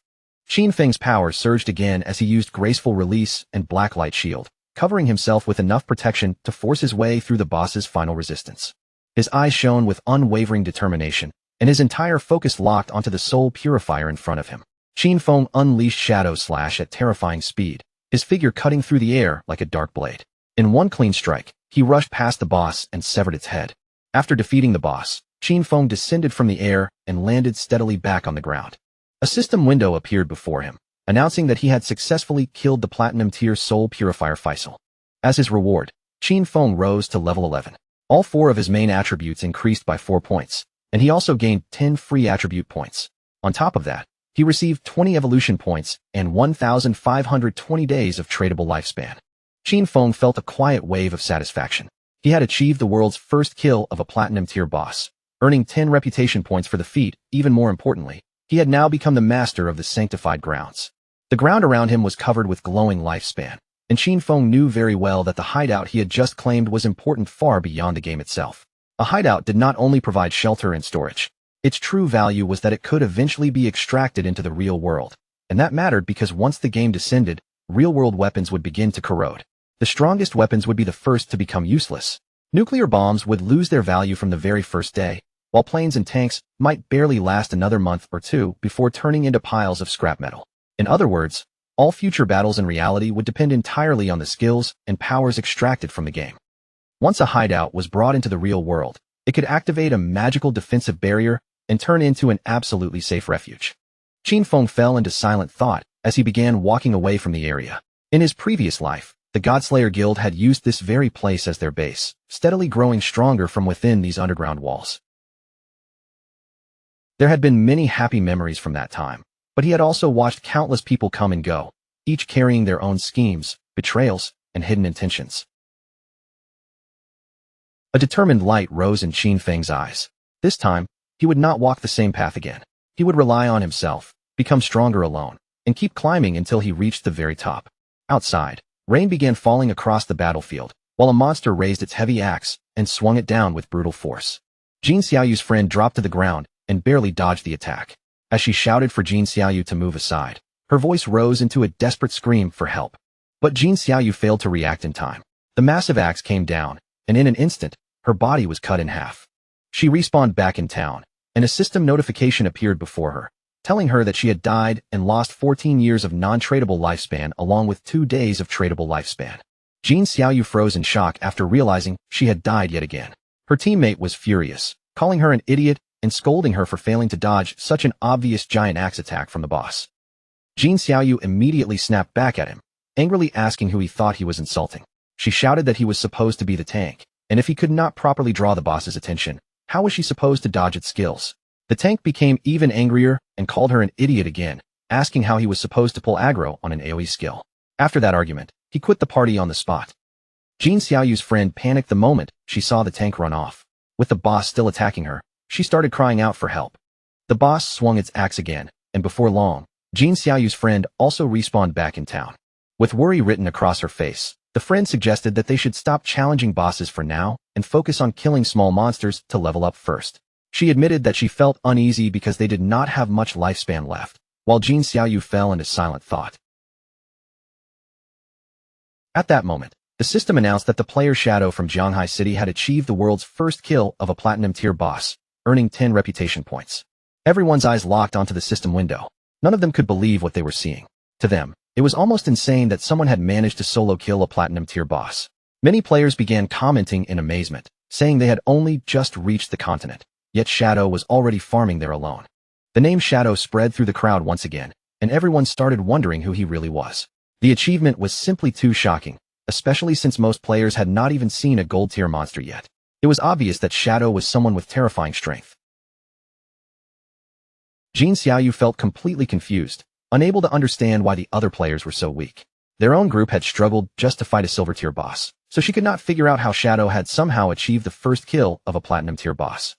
Qin Feng's power surged again as he used Graceful Release and Blacklight Shield, covering himself with enough protection to force his way through the boss's final resistance. His eyes shone with unwavering determination, and his entire focus locked onto the soul purifier in front of him. Qin Feng unleashed Shadow Slash at terrifying speed, his figure cutting through the air like a dark blade. In one clean strike, he rushed past the boss and severed its head. After defeating the boss, Qin Feng descended from the air and landed steadily back on the ground. A system window appeared before him, announcing that he had successfully killed the Platinum-tier Soul Purifier Faisal. As his reward, Qin Feng rose to level 11. All 4 of his main attributes increased by 4 points, and he also gained 10 free attribute points. On top of that, he received 20 evolution points and 1,520 days of tradable lifespan. Qin Feng felt a quiet wave of satisfaction. He had achieved the world's first kill of a Platinum-tier boss, earning 10 reputation points for the feat. Even more importantly, he had now become the master of the sanctified grounds. The ground around him was covered with glowing lifespan, and Qin Feng knew very well that the hideout he had just claimed was important far beyond the game itself. A hideout did not only provide shelter and storage. Its true value was that it could eventually be extracted into the real world, and that mattered because once the game descended, real-world weapons would begin to corrode. The strongest weapons would be the first to become useless. Nuclear bombs would lose their value from the very first day, while planes and tanks might barely last another month or 2 before turning into piles of scrap metal. In other words, all future battles in reality would depend entirely on the skills and powers extracted from the game. Once a hideout was brought into the real world, it could activate a magical defensive barrier and turn into an absolutely safe refuge. Qin Feng fell into silent thought as he began walking away from the area. In his previous life, the Godslayer Guild had used this very place as their base, steadily growing stronger from within these underground walls. There had been many happy memories from that time, but he had also watched countless people come and go, each carrying their own schemes, betrayals, and hidden intentions. A determined light rose in Qin Feng's eyes. This time, he would not walk the same path again. He would rely on himself, become stronger alone, and keep climbing until he reached the very top. Outside, rain began falling across the battlefield, while a monster raised its heavy axe and swung it down with brutal force. Jin Xiaoyu's friend dropped to the ground and barely dodged the attack. As she shouted for Jin Xiaoyu to move aside, her voice rose into a desperate scream for help. But Jin Xiaoyu failed to react in time. The massive axe came down, and in an instant, her body was cut in half. She respawned back in town, and a system notification appeared before her, telling her that she had died and lost 14 years of non-tradable lifespan along with 2 days of tradable lifespan. Jin Xiaoyu froze in shock after realizing she had died yet again. Her teammate was furious, calling her an idiot and scolding her for failing to dodge such an obvious giant axe attack from the boss. Jin Xiaoyu immediately snapped back at him, angrily asking who he thought he was insulting. She shouted that he was supposed to be the tank, and if he could not properly draw the boss's attention, how was she supposed to dodge its skills? The tank became even angrier and called her an idiot again, asking how he was supposed to pull aggro on an AoE skill. After that argument, he quit the party on the spot. Jin Xiaoyu's friend panicked the moment she saw the tank run off. With the boss still attacking her, she started crying out for help. The boss swung its axe again, and before long, Jin Xiaoyu's friend also respawned back in town. With worry written across her face, the friend suggested that they should stop challenging bosses for now and focus on killing small monsters to level up first. She admitted that she felt uneasy because they did not have much lifespan left, while Jin Xiaoyu fell into silent thought. At that moment, the system announced that the player Shadow from Jianghai City had achieved the world's first kill of a platinum-tier boss, earning 10 reputation points. Everyone's eyes locked onto the system window. None of them could believe what they were seeing. To them, it was almost insane that someone had managed to solo kill a platinum-tier boss. Many players began commenting in amazement, saying they had only just reached the continent, yet Shadow was already farming there alone. The name Shadow spread through the crowd once again, and everyone started wondering who he really was. The achievement was simply too shocking, especially since most players had not even seen a gold-tier monster yet. It was obvious that Shadow was someone with terrifying strength. Jin Xiaoyu felt completely confused, unable to understand why the other players were so weak. Their own group had struggled just to fight a silver-tier boss, so she could not figure out how Shadow had somehow achieved the first kill of a platinum-tier boss.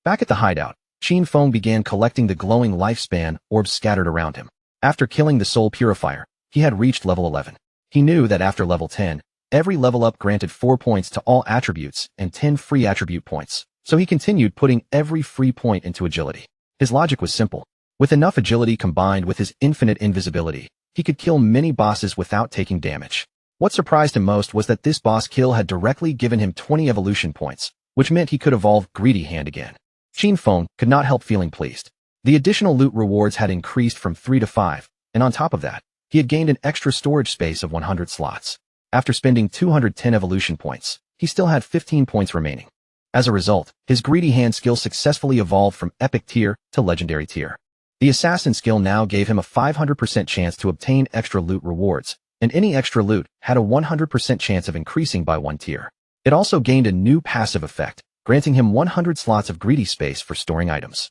Back at the hideout, Qin Feng began collecting the glowing lifespan orbs scattered around him. After killing the soul purifier, he had reached level 11. He knew that after level 10, every level up granted 4 points to all attributes and 10 free attribute points, so he continued putting every free point into agility. His logic was simple. With enough agility combined with his infinite invisibility, he could kill many bosses without taking damage. What surprised him most was that this boss kill had directly given him 20 evolution points, which meant he could evolve Greedy Hand again. Qin Feng could not help feeling pleased. The additional loot rewards had increased from 3 to 5, and on top of that, he had gained an extra storage space of 100 slots. After spending 210 evolution points, he still had 15 points remaining. As a result, his Greedy Hand skill successfully evolved from Epic Tier to Legendary Tier. The Assassin skill now gave him a 500% chance to obtain extra loot rewards, and any extra loot had a 100% chance of increasing by 1 tier. It also gained a new passive effect, granting him 100 slots of greedy space for storing items.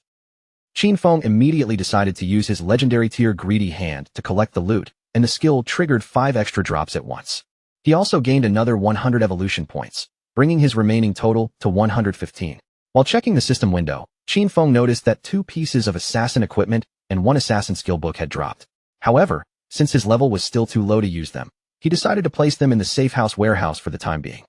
Qin Feng immediately decided to use his Legendary Tier Greedy Hand to collect the loot, and the skill triggered 5 extra drops at once. He also gained another 100 evolution points, bringing his remaining total to 115. While checking the system window, Qin Feng noticed that 2 pieces of assassin equipment and 1 assassin skill book had dropped. However, since his level was still too low to use them, he decided to place them in the safe house warehouse for the time being.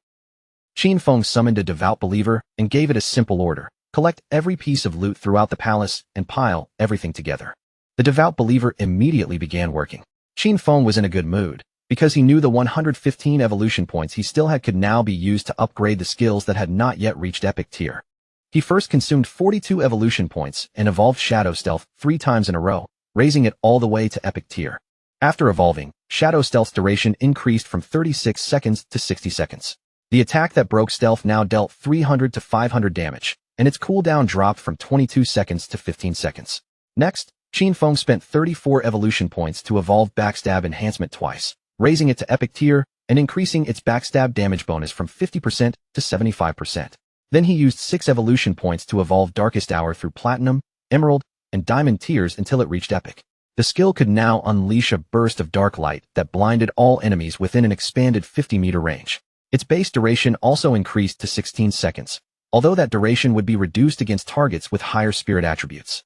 Qin Feng summoned a devout believer and gave it a simple order: collect every piece of loot throughout the palace and pile everything together. The devout believer immediately began working. Qin Feng was in a good mood, because he knew the 115 evolution points he still had could now be used to upgrade the skills that had not yet reached Epic Tier. He first consumed 42 evolution points and evolved Shadow Stealth 3 times in a row, raising it all the way to Epic Tier. After evolving, Shadow Stealth's duration increased from 36 seconds to 60 seconds. The attack that broke stealth now dealt 300 to 500 damage, and its cooldown dropped from 22 seconds to 15 seconds. Next, Qin Feng spent 34 evolution points to evolve Backstab Enhancement twice, raising it to Epic Tier and increasing its backstab damage bonus from 50% to 75%. Then he used 6 evolution points to evolve Darkest Hour through Platinum, Emerald, and Diamond tiers until it reached Epic. The skill could now unleash a burst of dark light that blinded all enemies within an expanded 50-meter range. Its base duration also increased to 16 seconds, although that duration would be reduced against targets with higher spirit attributes.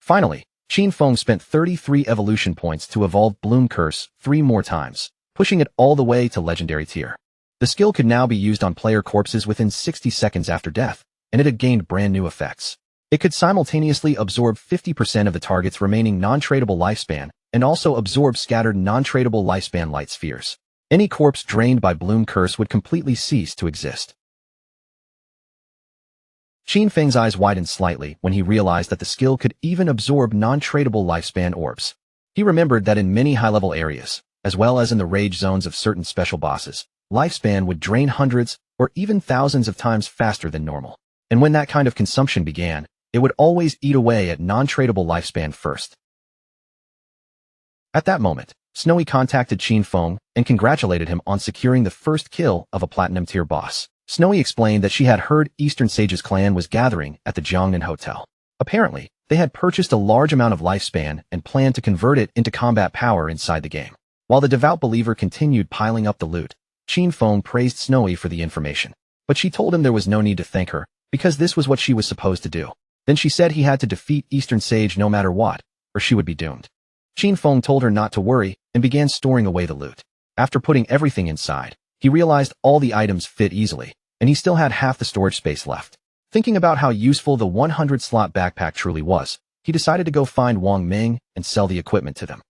Finally, Qin Feng spent 33 evolution points to evolve Bloom Curse 3 more times, pushing it all the way to Legendary Tier. The skill could now be used on player corpses within 60 seconds after death, and it had gained brand new effects. It could simultaneously absorb 50% of the target's remaining non-tradable lifespan and also absorb scattered non-tradable lifespan light spheres. Any corpse drained by Bloom Curse would completely cease to exist. Qin Feng's eyes widened slightly when he realized that the skill could even absorb non-tradable lifespan orbs. He remembered that in many high-level areas, as well as in the rage zones of certain special bosses, lifespan would drain hundreds or even thousands of times faster than normal. And when that kind of consumption began, it would always eat away at non-tradable lifespan first. At that moment, Snowy contacted Qin Feng and congratulated him on securing the first kill of a Platinum Tier boss. Snowy explained that she had heard Eastern Sage's clan was gathering at the Jiangnan Hotel. Apparently, they had purchased a large amount of lifespan and planned to convert it into combat power inside the game. While the devout believer continued piling up the loot, Qin Feng praised Snowy for the information. But she told him there was no need to thank her, because this was what she was supposed to do. Then she said he had to defeat Eastern Sage no matter what, or she would be doomed. Qin Feng told her not to worry and began storing away the loot. After putting everything inside, he realized all the items fit easily, and he still had half the storage space left. Thinking about how useful the 100-slot backpack truly was, he decided to go find Wang Ming and sell the equipment to them.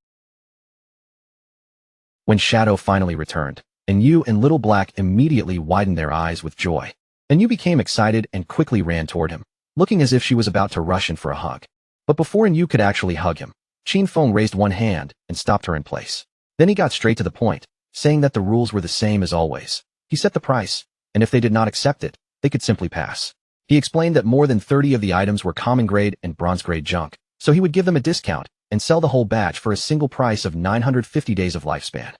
When Shadow finally returned, Enyu and Little Black immediately widened their eyes with joy. Enyu became excited and quickly ran toward him, looking as if she was about to rush in for a hug. But before Enyu could actually hug him, Qin Feng raised one hand and stopped her in place. Then he got straight to the point, saying that the rules were the same as always. He set the price, and if they did not accept it, they could simply pass. He explained that more than 30 of the items were common grade and bronze grade junk, so he would give them a discount and sell the whole batch for a single price of 950 days of lifespan.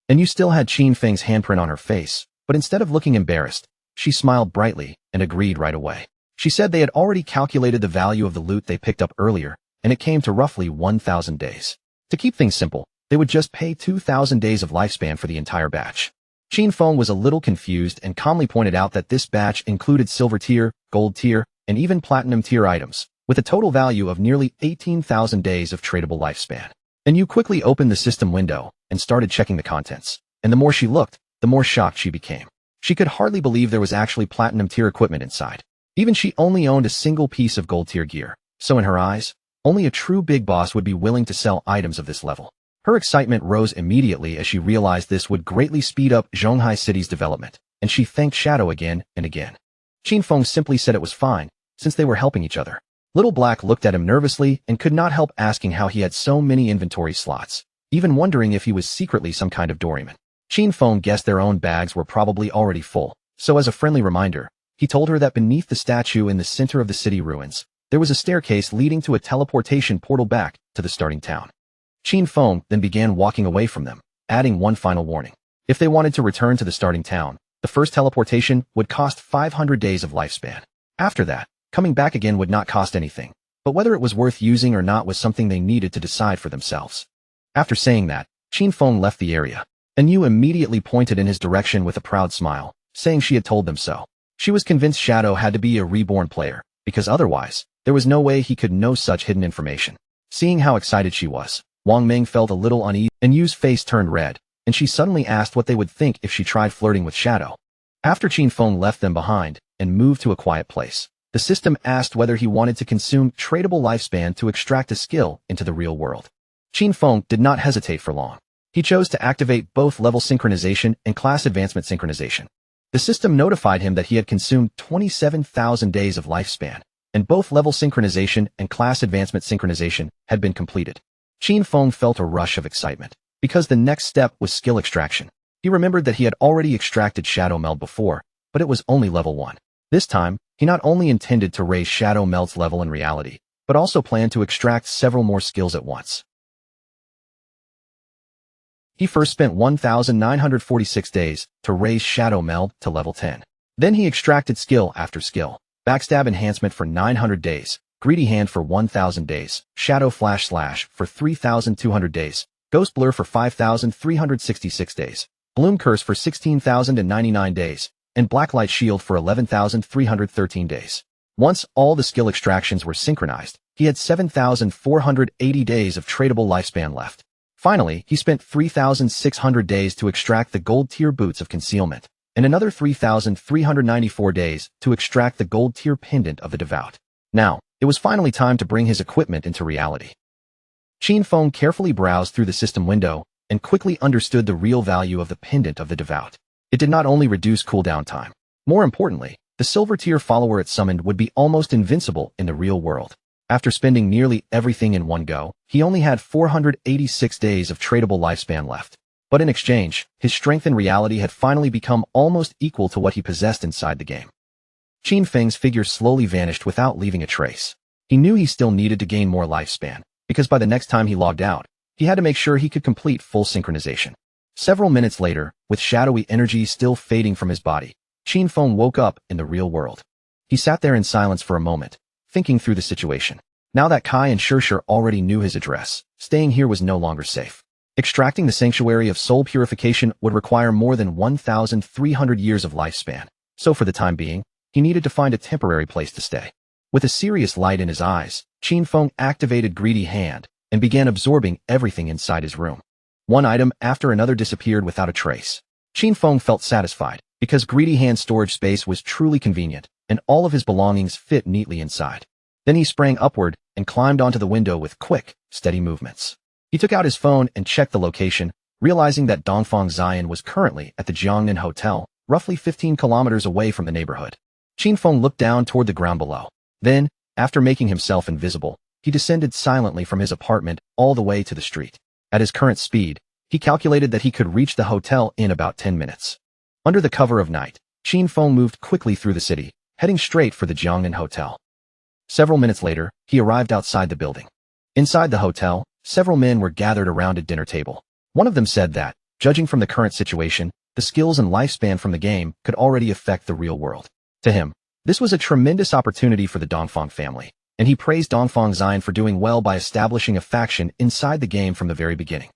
And you still had Qin Feng's handprint on her face, but instead of looking embarrassed, she smiled brightly and agreed right away. She said they had already calculated the value of the loot they picked up earlier, and it came to roughly 1,000 days. To keep things simple, they would just pay 2,000 days of lifespan for the entire batch. Qin Feng was a little confused and calmly pointed out that this batch included silver tier, gold tier, and even platinum tier items, with a total value of nearly 18,000 days of tradable lifespan. And Yu quickly opened the system window and started checking the contents. And the more she looked, the more shocked she became. She could hardly believe there was actually platinum tier equipment inside. Even she only owned a single piece of gold tier gear, so in her eyes, only a true big boss would be willing to sell items of this level. Her excitement rose immediately as she realized this would greatly speed up Zhonghai City's development, and she thanked Shadow again and again. Qin Feng simply said it was fine, since they were helping each other. Little Black looked at him nervously and could not help asking how he had so many inventory slots, even wondering if he was secretly some kind of doorman. Qin Feng guessed their own bags were probably already full, so as a friendly reminder, he told her that beneath the statue in the center of the city ruins, there was a staircase leading to a teleportation portal back to the starting town. Qin Feng then began walking away from them, adding one final warning. If they wanted to return to the starting town, the first teleportation would cost 500 days of lifespan. After that, coming back again would not cost anything, but whether it was worth using or not was something they needed to decide for themselves. After saying that, Qin Feng left the area, and Yu immediately pointed in his direction with a proud smile, saying she had told them so. She was convinced Shadow had to be a reborn player, because otherwise, there was no way he could know such hidden information. Seeing how excited she was, Wang Ming felt a little uneasy, and Yu's face turned red, and she suddenly asked what they would think if she tried flirting with Shadow. After Qin Feng left them behind and moved to a quiet place, the system asked whether he wanted to consume tradable lifespan to extract a skill into the real world. Qin Feng did not hesitate for long. He chose to activate both level synchronization and class advancement synchronization. The system notified him that he had consumed 27,000 days of lifespan, and both level synchronization and class advancement synchronization had been completed. Qin Feng felt a rush of excitement, because the next step was skill extraction. He remembered that he had already extracted Shadow Meld before, but it was only level 1. This time, he not only intended to raise Shadow Meld's level in reality, but also planned to extract several more skills at once. He first spent 1,946 days to raise Shadow Meld to level 10. Then he extracted skill after skill. Backstab Enhancement for 900 days, Greedy Hand for 1,000 days, Shadow Flash Slash for 3,200 days, Ghost Blur for 5,366 days, Bloom Curse for 16,099 days, and Blacklight Shield for 11,313 days. Once all the skill extractions were synchronized, he had 7,480 days of tradable lifespan left. Finally, he spent 3,600 days to extract the gold tier Boots of Concealment, and another 3,394 days to extract the gold tier Pendant of the Devout. Now, it was finally time to bring his equipment into reality. Qin Feng carefully browsed through the system window and quickly understood the real value of the Pendant of the Devout. It did not only reduce cooldown time. More importantly, the silver tier follower it summoned would be almost invincible in the real world. After spending nearly everything in one go, he only had 486 days of tradable lifespan left. But in exchange, his strength in reality had finally become almost equal to what he possessed inside the game. Qin Feng's figure slowly vanished without leaving a trace. He knew he still needed to gain more lifespan, because by the next time he logged out, he had to make sure he could complete full synchronization. Several minutes later, with shadowy energy still fading from his body, Qin Feng woke up in the real world. He sat there in silence for a moment, thinking through the situation. Now that Kai and Shirshir already knew his address, staying here was no longer safe. Extracting the Sanctuary of Soul Purification would require more than 1,300 years of lifespan, so for the time being, he needed to find a temporary place to stay. With a serious light in his eyes, Qin Feng activated Greedy Hand and began absorbing everything inside his room. One item after another disappeared without a trace. Qin Feng felt satisfied, because Greedy Hand's storage space was truly convenient, and all of his belongings fit neatly inside. Then he sprang upward and climbed onto the window with quick, steady movements. He took out his phone and checked the location, realizing that Dongfang Zion was currently at the Jiangnan Hotel, roughly 15 kilometers away from the neighborhood. Qin Feng looked down toward the ground below. Then, after making himself invisible, he descended silently from his apartment all the way to the street. At his current speed, he calculated that he could reach the hotel in about 10 minutes. Under the cover of night, Qin Feng moved quickly through the city, heading straight for the Jiangnan Hotel. Several minutes later, he arrived outside the building. Inside the hotel, several men were gathered around a dinner table. One of them said that, judging from the current situation, the skills and lifespan from the game could already affect the real world. To him, this was a tremendous opportunity for the Dongfang family, and he praised Dongfang Zion for doing well by establishing a faction inside the game from the very beginning.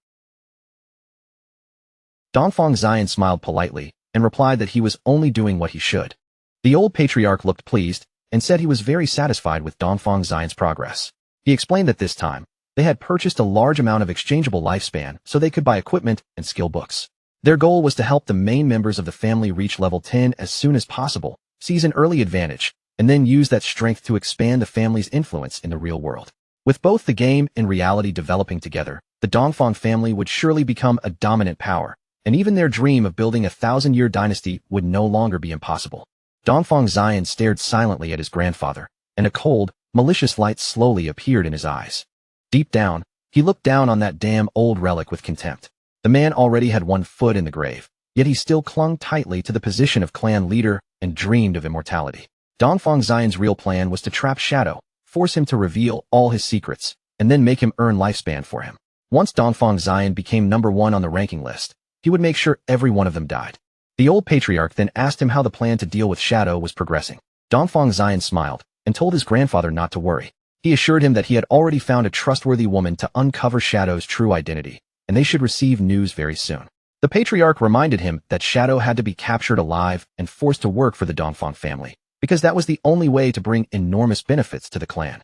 Dongfang Xian smiled politely and replied that he was only doing what he should. The old patriarch looked pleased and said he was very satisfied with Dongfang Xian's progress. He explained that this time, they had purchased a large amount of exchangeable lifespan so they could buy equipment and skill books. Their goal was to help the main members of the family reach level 10 as soon as possible, seize an early advantage, and then use that strength to expand the family's influence in the real world. With both the game and reality developing together, the Dongfang family would surely become a dominant power, and even their dream of building a 1,000-year dynasty would no longer be impossible. Dongfang Xian stared silently at his grandfather, and a cold, malicious light slowly appeared in his eyes. Deep down, he looked down on that damn old relic with contempt. The man already had one foot in the grave, yet he still clung tightly to the position of clan leader and dreamed of immortality. Dongfang Xian's real plan was to trap Shadow, force him to reveal all his secrets, and then make him earn lifespan for him. Once Dongfang Xian became number 1 on the ranking list, he would make sure every one of them died. The old patriarch then asked him how the plan to deal with Shadow was progressing. Dongfang Xian smiled and told his grandfather not to worry. He assured him that he had already found a trustworthy woman to uncover Shadow's true identity, and they should receive news very soon. The patriarch reminded him that Shadow had to be captured alive and forced to work for the Dongfang family, because that was the only way to bring enormous benefits to the clan.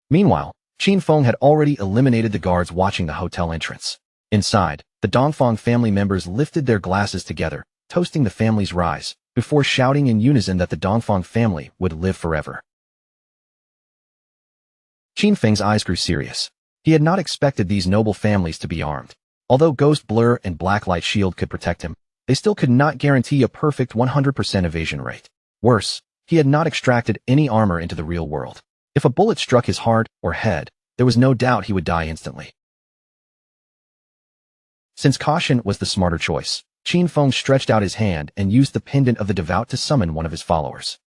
Meanwhile, Qin Feng had already eliminated the guards watching the hotel entrance. Inside, the Dongfang family members lifted their glasses together, toasting the family's rise, before shouting in unison that the Dongfang family would live forever. Qin Feng's eyes grew serious. He had not expected these noble families to be armed. Although Ghost Blur and Blacklight Shield could protect him, they still could not guarantee a perfect 100% evasion rate. Worse, he had not extracted any armor into the real world. If a bullet struck his heart or head, there was no doubt he would die instantly. Since caution was the smarter choice, Qin Feng stretched out his hand and used the pendant of the devout to summon one of his followers.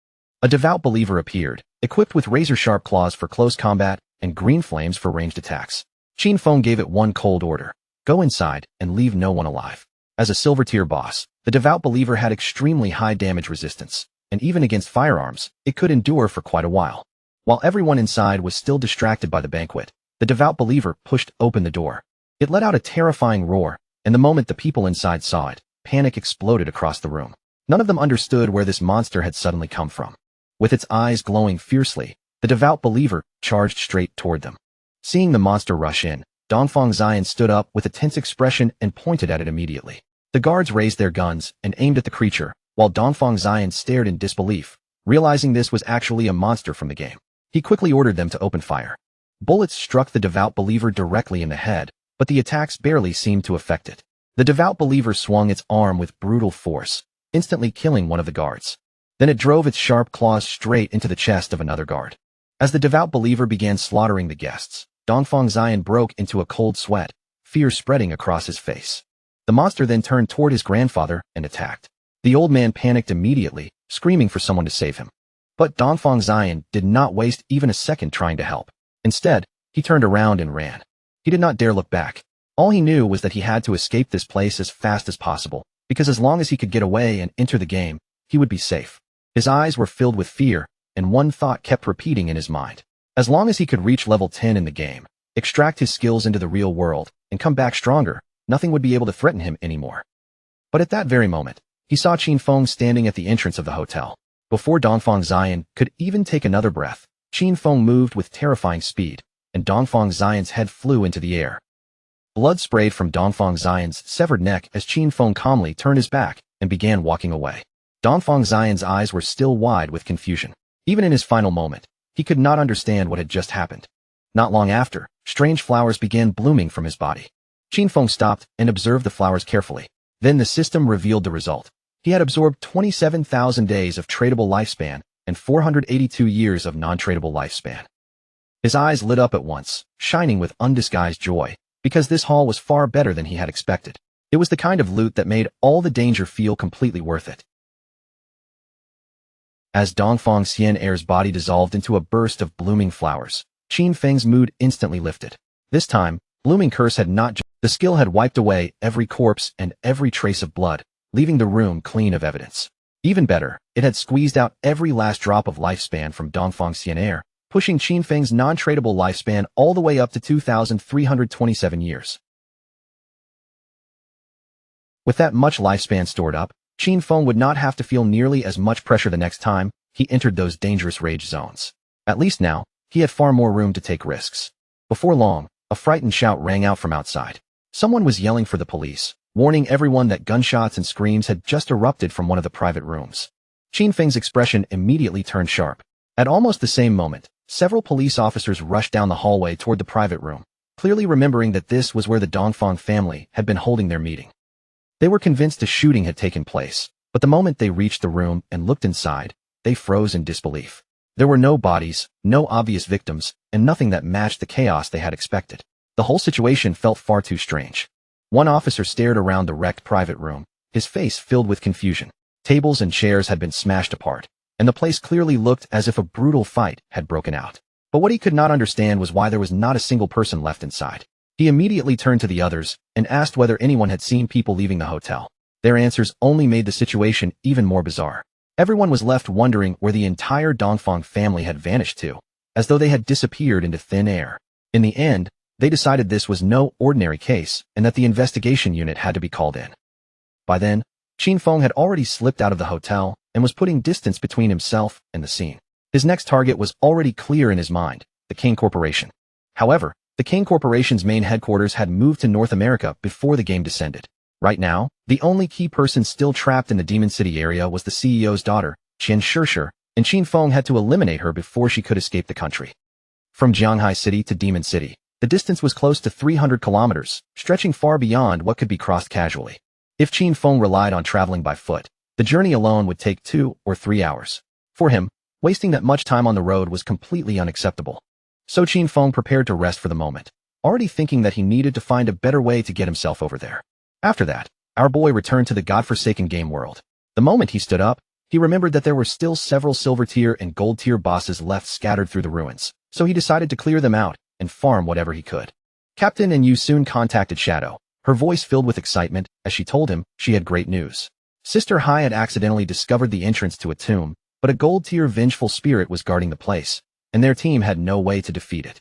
A devout believer appeared, equipped with razor-sharp claws for close combat and green flames for ranged attacks. Qin Feng gave it one cold order: go inside and leave no one alive. As a silver-tier boss, the devout believer had extremely high damage resistance, and even against firearms, it could endure for quite a while. While everyone inside was still distracted by the banquet, the devout believer pushed open the door. It let out a terrifying roar, and the moment the people inside saw it, panic exploded across the room. None of them understood where this monster had suddenly come from. With its eyes glowing fiercely, the devout believer charged straight toward them. Seeing the monster rush in, Dongfang Xian stood up with a tense expression and pointed at it immediately. The guards raised their guns and aimed at the creature, while Dongfang Xian stared in disbelief, realizing this was actually a monster from the game. He quickly ordered them to open fire. Bullets struck the devout believer directly in the head, but the attacks barely seemed to affect it. The devout believer swung its arm with brutal force, instantly killing one of the guards. Then it drove its sharp claws straight into the chest of another guard. As the devout believer began slaughtering the guests, Dongfang Xian broke into a cold sweat, fear spreading across his face. The monster then turned toward his grandfather and attacked. The old man panicked immediately, screaming for someone to save him. But Dongfang Xian did not waste even a second trying to help. Instead, he turned around and ran. He did not dare look back. All he knew was that he had to escape this place as fast as possible, because as long as he could get away and enter the game, he would be safe. His eyes were filled with fear, and one thought kept repeating in his mind. As long as he could reach level 10 in the game, extract his skills into the real world, and come back stronger, nothing would be able to threaten him anymore. But at that very moment, he saw Qin Feng standing at the entrance of the hotel. Before Dongfang Xian could even take another breath, Qin Feng moved with terrifying speed, and Dongfang Xian's head flew into the air. Blood sprayed from Dongfang Xian's severed neck as Qin Feng calmly turned his back and began walking away. Dongfang Xian's eyes were still wide with confusion. Even in his final moment, he could not understand what had just happened. Not long after, strange flowers began blooming from his body. Qin Feng stopped and observed the flowers carefully. Then the system revealed the result. He had absorbed 27,000 days of tradable lifespan and 482 years of non-tradable lifespan. His eyes lit up at once, shining with undisguised joy, because this haul was far better than he had expected. It was the kind of loot that made all the danger feel completely worth it. As Dongfang Xian'er's body dissolved into a burst of blooming flowers, Qin Feng's mood instantly lifted. This time, Blooming Curse had not just— the skill had wiped away every corpse and every trace of blood, leaving the room clean of evidence. Even better, it had squeezed out every last drop of lifespan from Dongfang Xian'er, pushing Qin Feng's non-tradable lifespan all the way up to 2,327 years. With that much lifespan stored up, Qin Feng would not have to feel nearly as much pressure the next time he entered those dangerous rage zones. At least now, he had far more room to take risks. Before long, a frightened shout rang out from outside. Someone was yelling for the police, warning everyone that gunshots and screams had just erupted from one of the private rooms. Qin Feng's expression immediately turned sharp. At almost the same moment, several police officers rushed down the hallway toward the private room, clearly remembering that this was where the Dongfang family had been holding their meeting. They were convinced a shooting had taken place, but the moment they reached the room and looked inside, they froze in disbelief. There were no bodies, no obvious victims, and nothing that matched the chaos they had expected. The whole situation felt far too strange. One officer stared around the wrecked private room, his face filled with confusion. Tables and chairs had been smashed apart, and the place clearly looked as if a brutal fight had broken out. But what he could not understand was why there was not a single person left inside. He immediately turned to the others and asked whether anyone had seen people leaving the hotel. Their answers only made the situation even more bizarre. Everyone was left wondering where the entire Dongfang family had vanished to, as though they had disappeared into thin air. In the end, they decided this was no ordinary case and that the investigation unit had to be called in. By then, Qin Feng had already slipped out of the hotel and was putting distance between himself and the scene. His next target was already clear in his mind, the Kane Corporation. However, the Kane Corporation's main headquarters had moved to North America before the game descended. Right now, the only key person still trapped in the Demon City area was the CEO's daughter, Qian Shishir, and Qin Feng had to eliminate her before she could escape the country. From Jianghai City to Demon City, the distance was close to 300 kilometers, stretching far beyond what could be crossed casually. If Qin Feng relied on traveling by foot, the journey alone would take 2 or 3 hours. For him, wasting that much time on the road was completely unacceptable. So Qin Feng prepared to rest for the moment, already thinking that he needed to find a better way to get himself over there. After that, our boy returned to the godforsaken game world. The moment he stood up, he remembered that there were still several silver tier and gold tier bosses left scattered through the ruins, so he decided to clear them out and farm whatever he could. Captain and Yu soon contacted Shadow, her voice filled with excitement as she told him she had great news. Sister Hai had accidentally discovered the entrance to a tomb, but a gold tier vengeful spirit was guarding the place, and their team had no way to defeat it.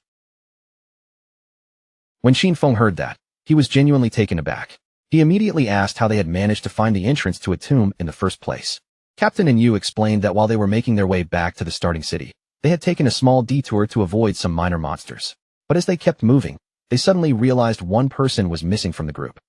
When Qin Feng heard that, he was genuinely taken aback. He immediately asked how they had managed to find the entrance to a tomb in the first place. Captain and Yu explained that while they were making their way back to the starting city, they had taken a small detour to avoid some minor monsters. But as they kept moving, they suddenly realized one person was missing from the group.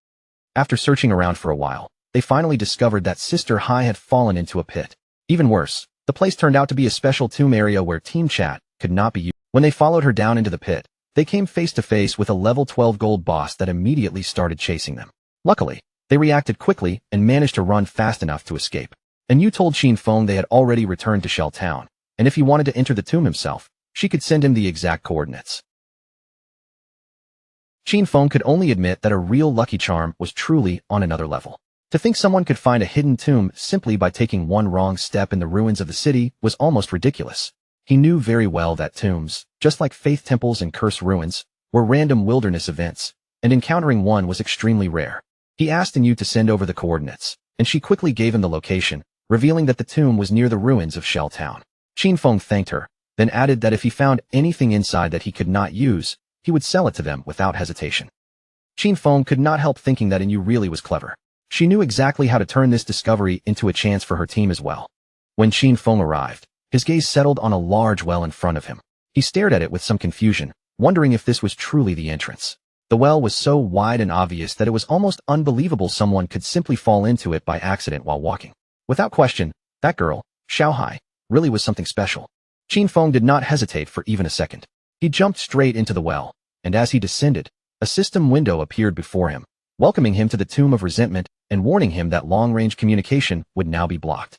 After searching around for a while, they finally discovered that Sister Hai had fallen into a pit. Even worse, the place turned out to be a special tomb area where team chat could not be used. When they followed her down into the pit, they came face to face with a level 12 gold boss that immediately started chasing them. Luckily, they reacted quickly and managed to run fast enough to escape. And Yu told Qin Feng they had already returned to Shell Town, and if he wanted to enter the tomb himself, she could send him the exact coordinates. Qin Feng could only admit that a real lucky charm was truly on another level. To think someone could find a hidden tomb simply by taking one wrong step in the ruins of the city was almost ridiculous. He knew very well that tombs, just like faith temples and cursed ruins, were random wilderness events, and encountering one was extremely rare. He asked Yu to send over the coordinates, and she quickly gave him the location, revealing that the tomb was near the ruins of Shell Town. Qin Feng thanked her, then added that if he found anything inside that he could not use, he would sell it to them without hesitation. Qin Feng could not help thinking that Yu really was clever. She knew exactly how to turn this discovery into a chance for her team as well. When Qin Feng arrived, his gaze settled on a large well in front of him. He stared at it with some confusion, wondering if this was truly the entrance. The well was so wide and obvious that it was almost unbelievable someone could simply fall into it by accident while walking. Without question, that girl, Xiao Hai, really was something special. Qin Feng did not hesitate for even a second. He jumped straight into the well, and as he descended, a system window appeared before him, welcoming him to the Tomb of Resentment and warning him that long-range communication would now be blocked.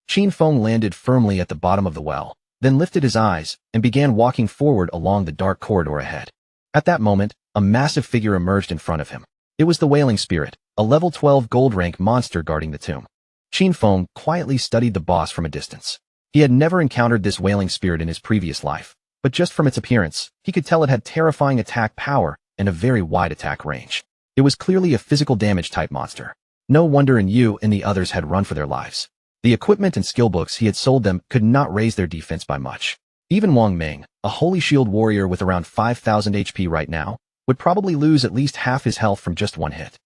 Qin Feng landed firmly at the bottom of the well, then lifted his eyes and began walking forward along the dark corridor ahead. At that moment, a massive figure emerged in front of him. It was the Wailing Spirit, a level 12 gold rank monster guarding the tomb. Qin Feng quietly studied the boss from a distance. He had never encountered this Wailing Spirit in his previous life, but just from its appearance, he could tell it had terrifying attack power and a very wide attack range. It was clearly a physical damage type monster. No wonder Yu and the others had run for their lives. The equipment and skill books he had sold them could not raise their defense by much. Even Wang Ming, a Holy Shield warrior with around 5,000 HP right now, would probably lose at least half his health from just one hit.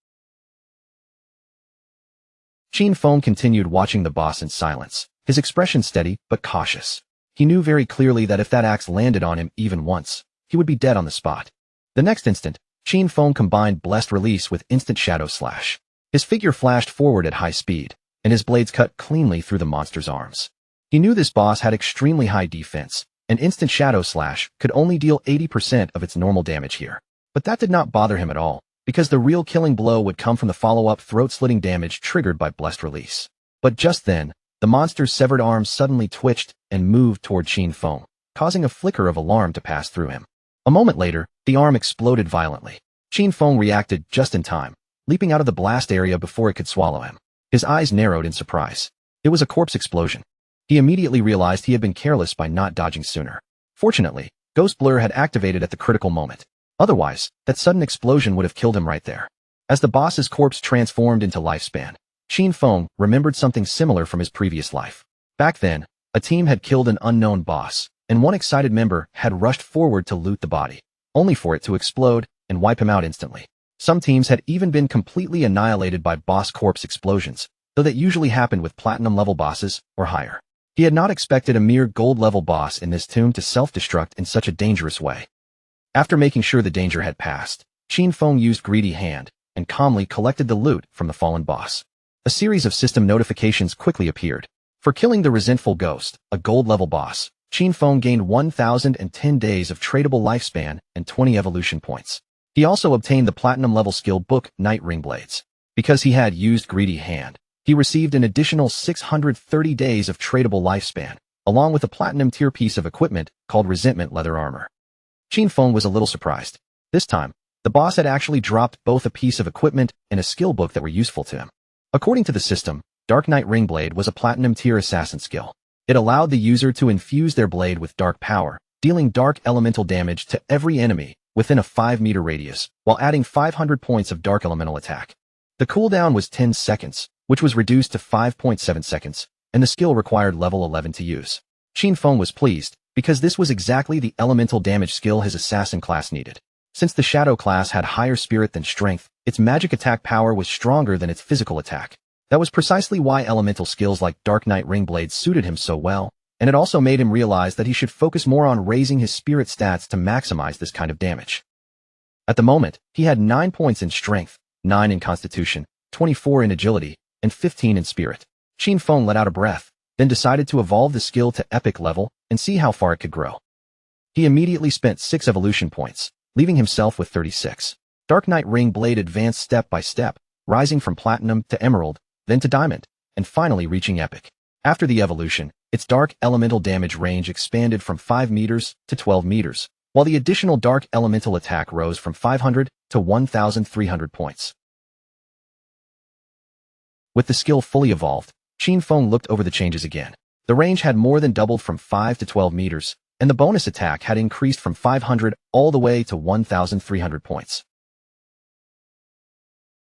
Qin Feng continued watching the boss in silence, his expression steady but cautious. He knew very clearly that if that axe landed on him even once, he would be dead on the spot. The next instant, Qin Feng combined Blessed Release with instant Shadow Slash. His figure flashed forward at high speed, and his blades cut cleanly through the monster's arms. He knew this boss had extremely high defense, and instant Shadow Slash could only deal 80% of its normal damage here. But that did not bother him at all, because the real killing blow would come from the follow-up throat-slitting damage triggered by Blessed Release. But just then, the monster's severed arms suddenly twitched and moved toward Qin Feng, causing a flicker of alarm to pass through him. A moment later, the arm exploded violently. Qin Feng reacted just in time, leaping out of the blast area before it could swallow him. His eyes narrowed in surprise. It was a corpse explosion. He immediately realized he had been careless by not dodging sooner. Fortunately, Ghost Blur had activated at the critical moment. Otherwise, that sudden explosion would have killed him right there. As the boss's corpse transformed into Lifespan, Qin Feng remembered something similar from his previous life. Back then, a team had killed an unknown boss, and one excited member had rushed forward to loot the body, only for it to explode and wipe him out instantly. Some teams had even been completely annihilated by boss corpse explosions, though that usually happened with platinum-level bosses or higher. He had not expected a mere gold-level boss in this tomb to self-destruct in such a dangerous way. After making sure the danger had passed, Qin Feng used Greedy Hand and calmly collected the loot from the fallen boss. A series of system notifications quickly appeared. For killing the resentful ghost, a gold-level boss, Qin Feng gained 1,010 days of tradable lifespan and 20 evolution points. He also obtained the platinum-level skill book Night Ring Blades. Because he had used Greedy Hand, he received an additional 630 days of tradable lifespan, along with a platinum tier piece of equipment called Resentment Leather Armor. Qin Feng was a little surprised. This time, the boss had actually dropped both a piece of equipment and a skill book that were useful to him. According to the system, Dark Knight Ring Blade was a platinum tier assassin skill. It allowed the user to infuse their blade with dark power, dealing dark elemental damage to every enemy within a 5-meter radius, while adding 500 points of dark elemental attack. The cooldown was 10 seconds, which was reduced to 5.7 seconds, and the skill required level 11 to use. Qin Feng was pleased, because this was exactly the elemental damage skill his assassin class needed. Since the Shadow class had higher spirit than strength, its magic attack power was stronger than its physical attack. That was precisely why elemental skills like Dark Knight Ring Blade suited him so well, and it also made him realize that he should focus more on raising his spirit stats to maximize this kind of damage. At the moment, he had 9 points in strength, 9 in constitution, 24 in agility, and 15 in spirit. Qin Feng let out a breath, then decided to evolve the skill to epic level and see how far it could grow. He immediately spent 6 evolution points, leaving himself with 36. Dark Knight Ring Blade advanced step by step, rising from platinum to emerald, then to diamond, and finally reaching epic. After the evolution, its dark elemental damage range expanded from 5 meters to 12 meters, while the additional dark elemental attack rose from 500 to 1,300 points. With the skill fully evolved, Qin Feng looked over the changes again. The range had more than doubled from 5 to 12 meters, and the bonus attack had increased from 500 all the way to 1,300 points.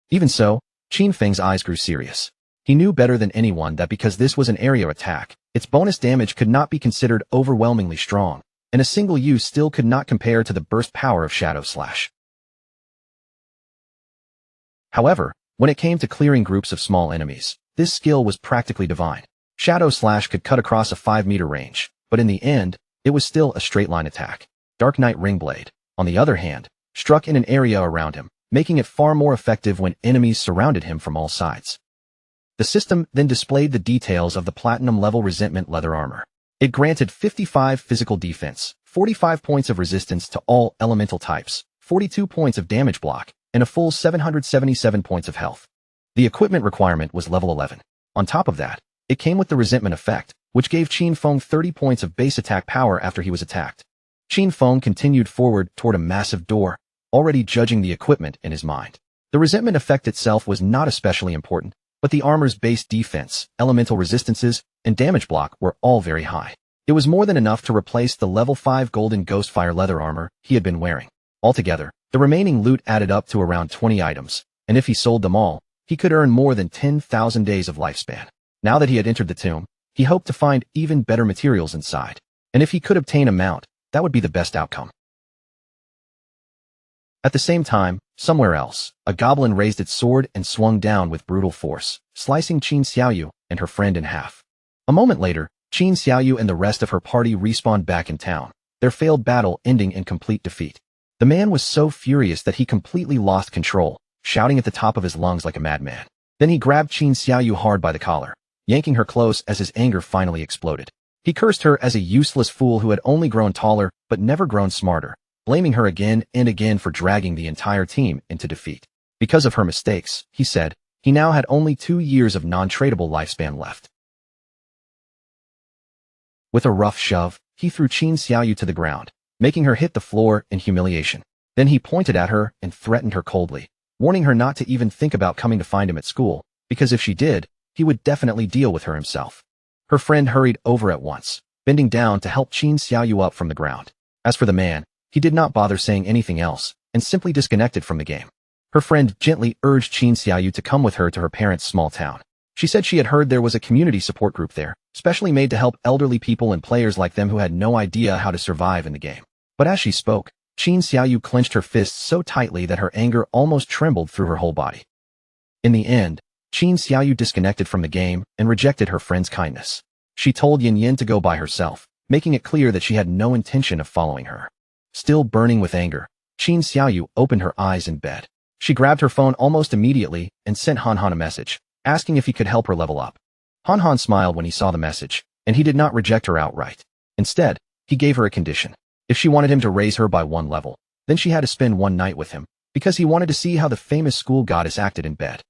Even so, Qin Feng's eyes grew serious. He knew better than anyone that because this was an area attack, its bonus damage could not be considered overwhelmingly strong, and a single use still could not compare to the burst power of Shadow Slash. However, when it came to clearing groups of small enemies, this skill was practically divine. Shadow Slash could cut across a 5-meter range, but in the end, it was still a straight-line attack. Dark Knight Ring Blade, on the other hand, struck in an area around him, making it far more effective when enemies surrounded him from all sides. The system then displayed the details of the platinum-level Resentment Leather Armor. It granted 55 physical defense, 45 points of resistance to all elemental types, 42 points of damage block, and a full 777 points of health. The equipment requirement was level 11. On top of that, it came with the Resentment effect, which gave Qin Feng 30 points of base attack power after he was attacked. Qin Feng continued forward toward a massive door, already judging the equipment in his mind. The Resentment effect itself was not especially important, but the armor's base defense, elemental resistances, and damage block were all very high. It was more than enough to replace the level 5 golden Ghostfire leather armor he had been wearing. Altogether, the remaining loot added up to around 20 items, and if he sold them all, he could earn more than 10,000 days of lifespan. Now that he had entered the tomb, he hoped to find even better materials inside, and if he could obtain a mount, that would be the best outcome. At the same time, Somewhere else, a goblin raised its sword and swung down with brutal force, slicing Qin Xiaoyu and her friend in half. A moment later, Qin Xiaoyu and the rest of her party respawned back in town, their failed battle ending in complete defeat. The man was so furious that he completely lost control, shouting at the top of his lungs like a madman. Then he grabbed Qin Xiaoyu hard by the collar, yanking her close as his anger finally exploded. He cursed her as a useless fool who had only grown taller but never grown smarter, blaming her again and again for dragging the entire team into defeat. Because of her mistakes, he said, he now had only 2 years of non-tradable lifespan left. With a rough shove, he threw Qin Xiaoyu to the ground, making her hit the floor in humiliation. Then he pointed at her and threatened her coldly, warning her not to even think about coming to find him at school, because if she did, he would definitely deal with her himself. Her friend hurried over at once, bending down to help Qin Xiaoyu up from the ground. As for the man, he did not bother saying anything else, and simply disconnected from the game. Her friend gently urged Qin Xiaoyu to come with her to her parents' small town. She said she had heard there was a community support group there, specially made to help elderly people and players like them who had no idea how to survive in the game. But as she spoke, Qin Xiaoyu clenched her fists so tightly that her anger almost trembled through her whole body. In the end, Qin Xiaoyu disconnected from the game and rejected her friend's kindness. She told Yin Yin to go by herself, making it clear that she had no intention of following her. Still burning with anger, Qin Xiaoyu opened her eyes in bed. She grabbed her phone almost immediately and sent Han Han a message, asking if he could help her level up. Han Han smiled when he saw the message, and he did not reject her outright. Instead, he gave her a condition. If she wanted him to raise her by 1 level, then she had to spend 1 night with him, because he wanted to see how the famous school goddess acted in bed.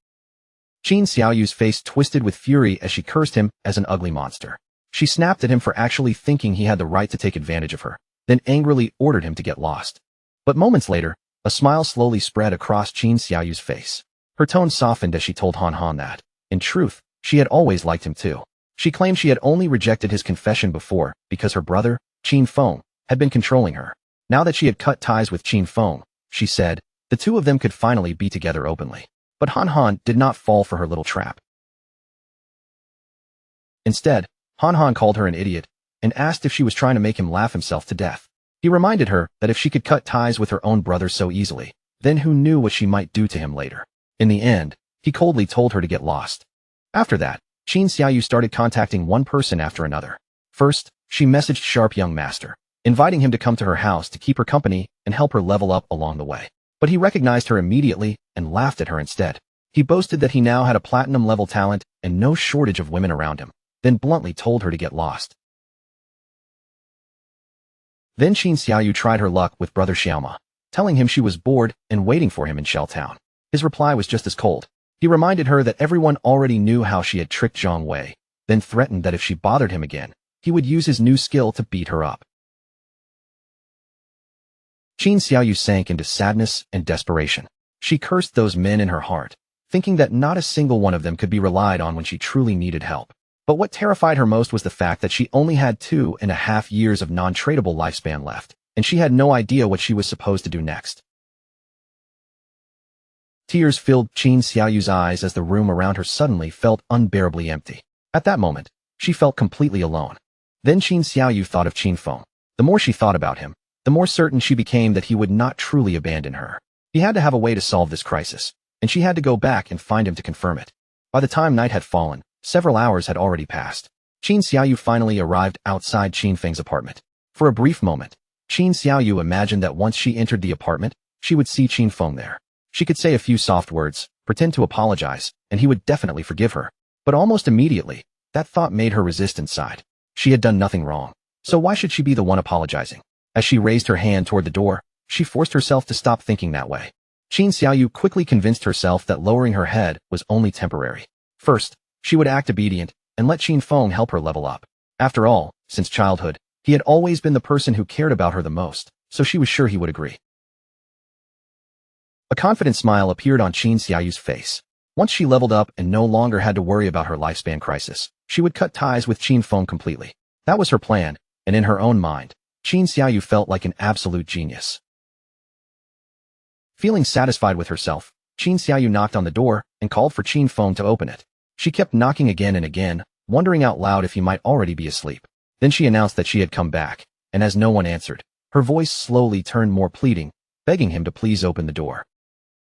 Qin Xiaoyu's face twisted with fury as she cursed him as an ugly monster. She snapped at him for actually thinking he had the right to take advantage of her, then angrily ordered him to get lost. But moments later, a smile slowly spread across Qin Xiaoyu's face. Her tone softened as she told Han Han that, in truth, she had always liked him too. She claimed she had only rejected his confession before because her brother, Qin Feng, had been controlling her. Now that she had cut ties with Qin Feng, she said, the two of them could finally be together openly. But Han Han did not fall for her little trap. Instead, Han Han called her an idiot and asked if she was trying to make him laugh himself to death. He reminded her that if she could cut ties with her own brother so easily, then who knew what she might do to him later. In the end, he coldly told her to get lost. After that, Qin Xiaoyu started contacting one person after another. First, she messaged Sharp Young Master, inviting him to come to her house to keep her company and help her level up along the way. But he recognized her immediately and laughed at her instead. He boasted that he now had a platinum-level talent and no shortage of women around him, then bluntly told her to get lost. Then Qin Xiaoyu tried her luck with brother Xiaoma, telling him she was bored and waiting for him in Shell Town. His reply was just as cold. He reminded her that everyone already knew how she had tricked Zhang Wei, then threatened that if she bothered him again, he would use his new skill to beat her up. Qin Xiaoyu sank into sadness and desperation. She cursed those men in her heart, thinking that not a single one of them could be relied on when she truly needed help. But what terrified her most was the fact that she only had 2.5 years of non-tradable lifespan left, and she had no idea what she was supposed to do next. Tears filled Qin Xiaoyu's eyes as the room around her suddenly felt unbearably empty. At that moment, she felt completely alone. Then Qin Xiaoyu thought of Qin Feng. The more she thought about him, the more certain she became that he would not truly abandon her. He had to have a way to solve this crisis, and she had to go back and find him to confirm it. By the time night had fallen, several hours had already passed. Qin Xiaoyu finally arrived outside Qin Feng's apartment. For a brief moment, Qin Xiaoyu imagined that once she entered the apartment, she would see Qin Feng there. She could say a few soft words, pretend to apologize, and he would definitely forgive her. But almost immediately, that thought made her resist inside. She had done nothing wrong, so why should she be the one apologizing? As she raised her hand toward the door, she forced herself to stop thinking that way. Qin Xiaoyu quickly convinced herself that lowering her head was only temporary. First, she would act obedient and let Qin Feng help her level up. After all, since childhood, he had always been the person who cared about her the most, so she was sure he would agree. A confident smile appeared on Qin Xiaoyu's face. Once she leveled up and no longer had to worry about her lifespan crisis, she would cut ties with Qin Feng completely. That was her plan, and in her own mind, Qin Xiaoyu felt like an absolute genius. Feeling satisfied with herself, Qin Xiaoyu knocked on the door and called for Qin Feng to open it. She kept knocking again and again, wondering out loud if he might already be asleep. Then she announced that she had come back, and as no one answered, her voice slowly turned more pleading, begging him to please open the door.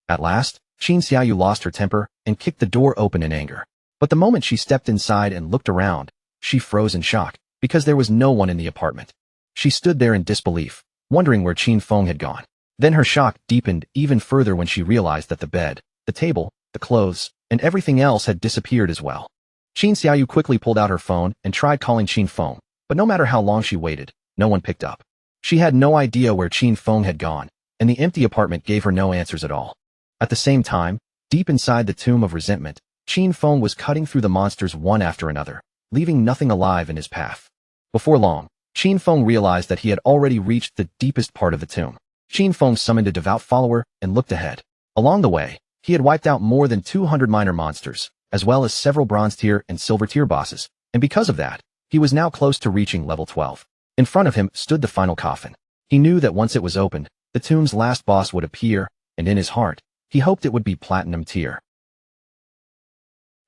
At last, Qin Xiaoyu lost her temper and kicked the door open in anger. But the moment she stepped inside and looked around, she froze in shock, because there was no one in the apartment. She stood there in disbelief, wondering where Qin Feng had gone. Then her shock deepened even further when she realized that the bed, the table, the clothes, and everything else had disappeared as well. Qin Xiaoyu quickly pulled out her phone and tried calling Qin Feng, but no matter how long she waited, no one picked up. She had no idea where Qin Feng had gone, and the empty apartment gave her no answers at all. At the same time, deep inside the tomb of resentment, Qin Feng was cutting through the monsters one after another, leaving nothing alive in his path. Before long, Qin Feng realized that he had already reached the deepest part of the tomb. Qin Feng summoned a devout follower and looked ahead. Along the way, he had wiped out more than 200 minor monsters, as well as several bronze tier and silver tier bosses, and because of that, he was now close to reaching level 12. In front of him stood the final coffin. He knew that once it was opened, the tomb's last boss would appear, and in his heart, he hoped it would be platinum tier.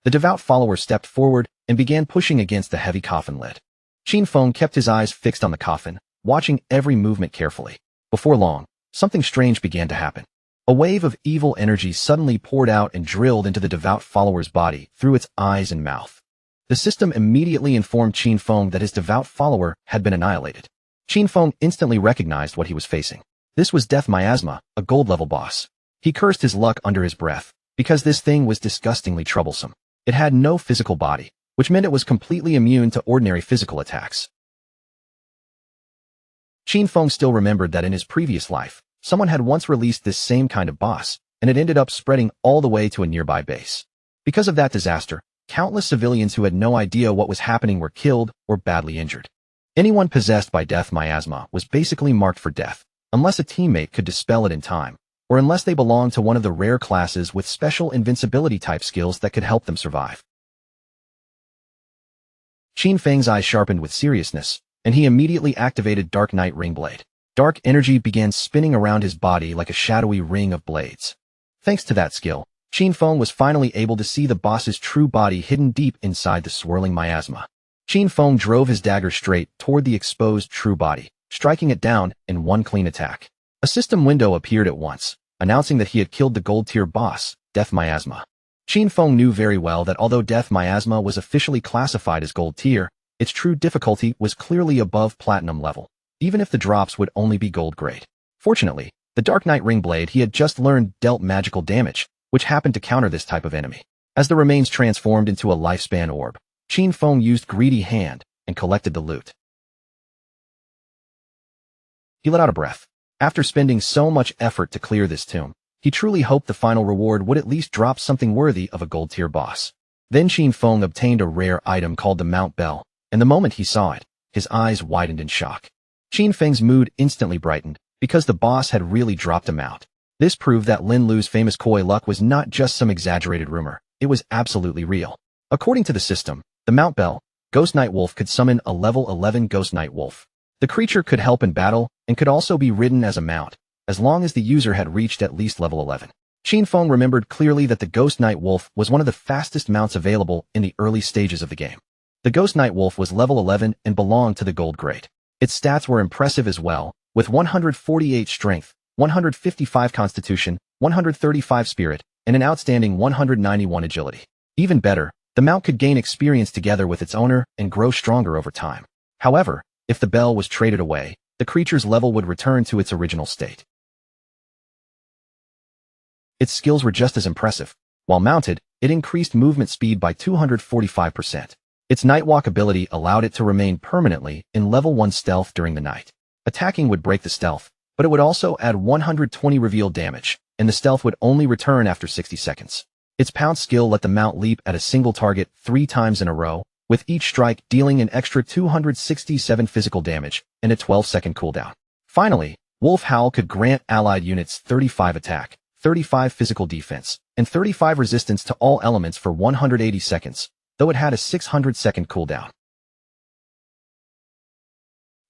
The devout follower stepped forward and began pushing against the heavy coffin lid. Qin Feng kept his eyes fixed on the coffin, watching every movement carefully. Before long, something strange began to happen. A wave of evil energy suddenly poured out and drilled into the devout follower's body through its eyes and mouth. The system immediately informed Qin Feng that his devout follower had been annihilated. Qin Feng instantly recognized what he was facing. This was Death Miasma, a gold-level boss. He cursed his luck under his breath, because this thing was disgustingly troublesome. It had no physical body, which meant it was completely immune to ordinary physical attacks. Qin Feng still remembered that in his previous life, someone had once released this same kind of boss, and it ended up spreading all the way to a nearby base. Because of that disaster, countless civilians who had no idea what was happening were killed or badly injured. Anyone possessed by Death Miasma was basically marked for death, unless a teammate could dispel it in time, or unless they belonged to one of the rare classes with special invincibility type skills that could help them survive. Qin Feng's eyes sharpened with seriousness, and he immediately activated Dark Knight Ring Blade. Dark energy began spinning around his body like a shadowy ring of blades. Thanks to that skill, Qin Feng was finally able to see the boss's true body hidden deep inside the swirling miasma. Qin Feng drove his dagger straight toward the exposed true body, striking it down in one clean attack. A system window appeared at once, announcing that he had killed the gold-tier boss, Death Miasma. Qin Feng knew very well that although Death Miasma was officially classified as gold tier, its true difficulty was clearly above platinum level, even if the drops would only be gold grade. Fortunately, the Dark Knight Ring Blade he had just learned dealt magical damage, which happened to counter this type of enemy. As the remains transformed into a lifespan orb, Qin Feng used Greedy Hand and collected the loot. He let out a breath. After spending so much effort to clear this tomb, he truly hoped the final reward would at least drop something worthy of a gold-tier boss. Then Qin Feng obtained a rare item called the Mount Bell, and the moment he saw it, his eyes widened in shock. Qin Feng's mood instantly brightened, because the boss had really dropped a mount. This proved that Lin Lu's famous koi luck was not just some exaggerated rumor, it was absolutely real. According to the system, the Mount Bell, Ghost Night Wolf could summon a level 11 Ghost Night Wolf. The creature could help in battle, and could also be ridden as a mount, as long as the user had reached at least level 11. Qin Feng remembered clearly that the Ghost Night Wolf was one of the fastest mounts available in the early stages of the game. The Ghost Night Wolf was level 11 and belonged to the gold grade. Its stats were impressive as well, with 148 strength, 155 constitution, 135 spirit, and an outstanding 191 agility. Even better, the mount could gain experience together with its owner and grow stronger over time. However, if the bell was traded away, the creature's level would return to its original state. Its skills were just as impressive. While mounted, it increased movement speed by 245%. Its Nightwalk ability allowed it to remain permanently in level 1 stealth during the night. Attacking would break the stealth, but it would also add 120 reveal damage, and the stealth would only return after 60 seconds. Its pounce skill let the mount leap at a single target 3 times in a row, with each strike dealing an extra 267 physical damage and a 12-second cooldown. Finally, Wolf Howl could grant allied units 35 attack, 35 physical defense, and 35 resistance to all elements for 180 seconds, though it had a 600-second cooldown.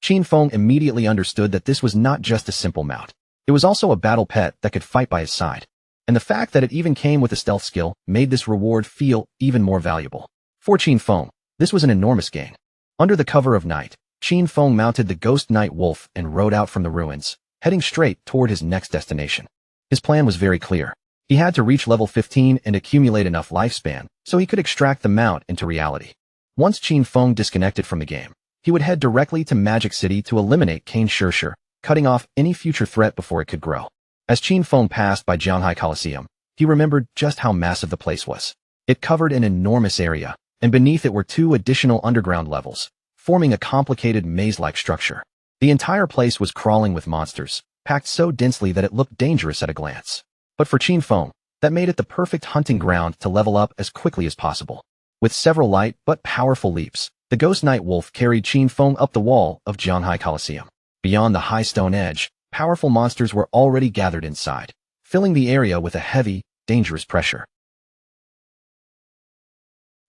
Qin Feng immediately understood that this was not just a simple mount. It was also a battle pet that could fight by his side. And the fact that it even came with a stealth skill made this reward feel even more valuable. For Qin Feng, this was an enormous gain. Under the cover of night, Qin Feng mounted the Ghost Night Wolf and rode out from the ruins, heading straight toward his next destination. His plan was very clear. He had to reach level 15 and accumulate enough lifespan so he could extract the mount into reality. Once Qin Feng disconnected from the game, he would head directly to Magic City to eliminate Kane Shirshir, cutting off any future threat before it could grow. As Qin Feng passed by Jianghai Coliseum, he remembered just how massive the place was. It covered an enormous area, and beneath it were 2 additional underground levels, forming a complicated maze-like structure. The entire place was crawling with monsters, packed so densely that it looked dangerous at a glance. But for Qin Feng, that made it the perfect hunting ground to level up as quickly as possible. With several light but powerful leaps, the Ghost Night Wolf carried Qin Feng up the wall of Jianghai Coliseum. Beyond the high stone edge, powerful monsters were already gathered inside, filling the area with a heavy, dangerous pressure.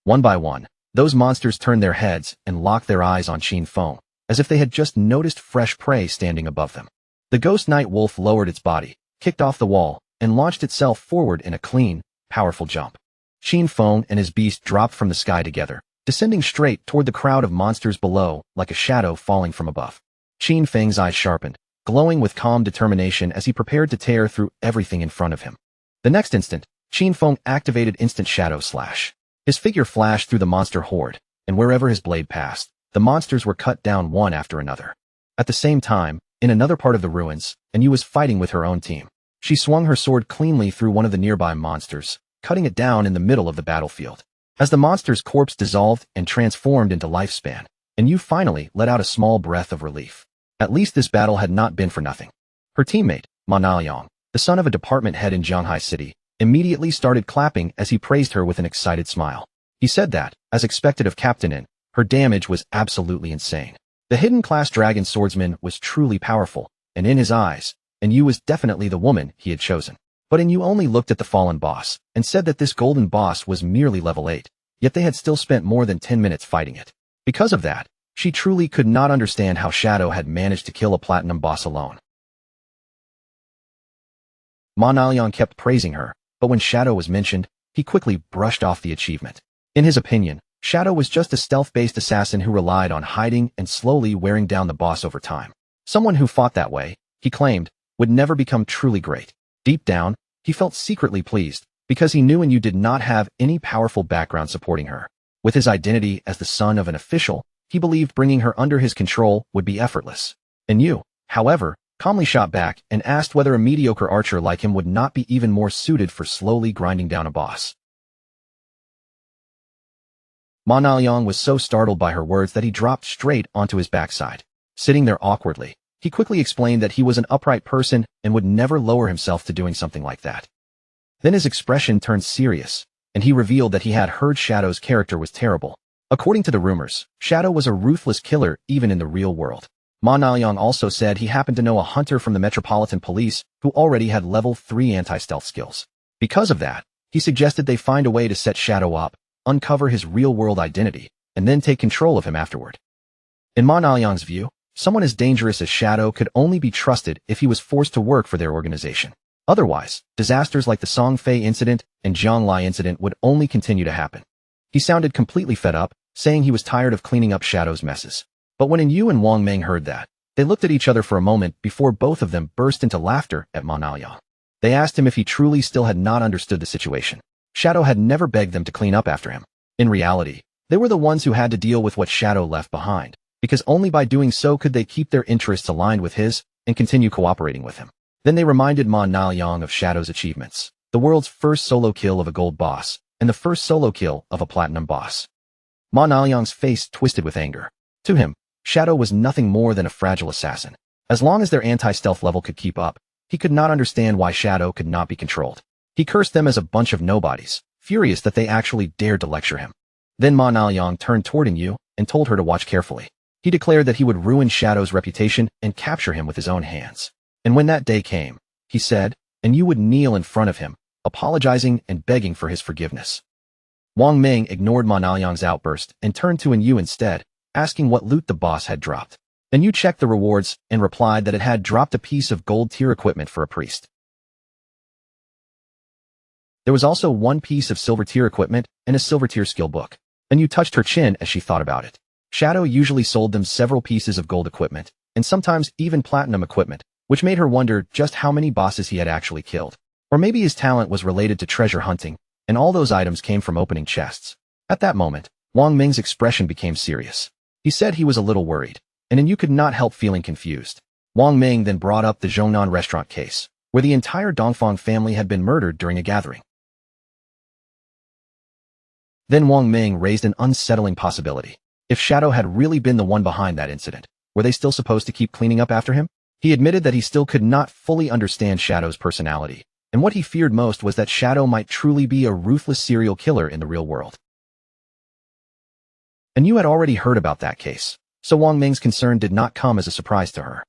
One by one, those monsters turned their heads and locked their eyes on Qin Feng, as if they had just noticed fresh prey standing above them. The Ghost Night Wolf lowered its body, kicked off the wall, and launched itself forward in a clean, powerful jump. Qin Feng and his beast dropped from the sky together, descending straight toward the crowd of monsters below like a shadow falling from above. Qin Feng's eyes sharpened, glowing with calm determination as he prepared to tear through everything in front of him. The next instant, Qin Feng activated Instant Shadow Slash. His figure flashed through the monster horde, and wherever his blade passed, the monsters were cut down one after another. At the same time, in another part of the ruins, Yu was fighting with her own team. She swung her sword cleanly through one of the nearby monsters, cutting it down in the middle of the battlefield. As the monster's corpse dissolved and transformed into lifespan, Yu finally let out a small breath of relief. At least this battle had not been for nothing. Her teammate, Ma Naoyang, the son of a department head in Jianghai City, immediately started clapping as he praised her with an excited smile. He said that, as expected of Captain Yin, her damage was absolutely insane. The hidden class dragon swordsman was truly powerful, and in his eyes, Yu was definitely the woman he had chosen. But Yu only looked at the fallen boss and said that this golden boss was merely level 8, yet they had still spent more than 10 minutes fighting it. Because of that, she truly could not understand how Shadow had managed to kill a platinum boss alone. Ma Naoyang kept praising her, but when Shadow was mentioned, he quickly brushed off the achievement. In his opinion, Shadow was just a stealth-based assassin who relied on hiding and slowly wearing down the boss over time. Someone who fought that way, he claimed, would never become truly great. Deep down, he felt secretly pleased, because he knew Yu did not have any powerful background supporting her. With his identity as the son of an official, he believed bringing her under his control would be effortless. Yu, however, calmly shot back and asked whether a mediocre archer like him would not be even more suited for slowly grinding down a boss. Ma Naoyang was so startled by her words that he dropped straight onto his backside. Sitting there awkwardly, he quickly explained that he was an upright person and would never lower himself to doing something like that. Then his expression turned serious, and he revealed that he had heard Shadow's character was terrible. According to the rumors, Shadow was a ruthless killer even in the real world. Ma Naoyang also said he happened to know a hunter from the Metropolitan Police who already had level 3 anti-stealth skills. Because of that, he suggested they find a way to set Shadow up, uncover his real-world identity, and then take control of him afterward. In Ma Naoyang's view, someone as dangerous as Shadow could only be trusted if he was forced to work for their organization. Otherwise, disasters like the Song Fei incident and Jiang Lai incident would only continue to happen. He sounded completely fed up, saying he was tired of cleaning up Shadow's messes. But when Yu and Wang Meng heard that, they looked at each other for a moment before both of them burst into laughter at Ma Naoyang. They asked him if he truly still had not understood the situation. Shadow had never begged them to clean up after him. In reality, they were the ones who had to deal with what Shadow left behind, because only by doing so could they keep their interests aligned with his and continue cooperating with him. Then they reminded Ma Naoyang of Shadow's achievements, the world's first solo kill of a gold boss, and the first solo kill of a platinum boss. Ma Naoyang's face twisted with anger. To him, Shadow was nothing more than a fragile assassin. As long as their anti-stealth level could keep up, he could not understand why Shadow could not be controlled. He cursed them as a bunch of nobodies, furious that they actually dared to lecture him. Then Ma Naoyang turned toward Yu and told her to watch carefully. He declared that he would ruin Shadow's reputation and capture him with his own hands. And when that day came, he said, and Yu would kneel in front of him, apologizing and begging for his forgiveness. Wang Meng ignored Ma Naoyang's outburst and turned to Yu instead, asking what loot the boss had dropped. Yu checked the rewards and replied that it had dropped a piece of gold tier equipment for a priest. There was also one piece of silver tier equipment and a silver tier skill book. Yu touched her chin as she thought about it. Shadow usually sold them several pieces of gold equipment, and sometimes even platinum equipment, which made her wonder just how many bosses he had actually killed. Or maybe his talent was related to treasure hunting, and all those items came from opening chests. At that moment, Wang Ming's expression became serious. He said he was a little worried, and then you could not help feeling confused. Wang Ming then brought up the Zhongnan restaurant case, where the entire Dongfang family had been murdered during a gathering. Then Wang Ming raised an unsettling possibility. If Shadow had really been the one behind that incident, were they still supposed to keep cleaning up after him? He admitted that he still could not fully understand Shadow's personality, and what he feared most was that Shadow might truly be a ruthless serial killer in the real world. And you had already heard about that case, so Wang Ming's concern did not come as a surprise to her.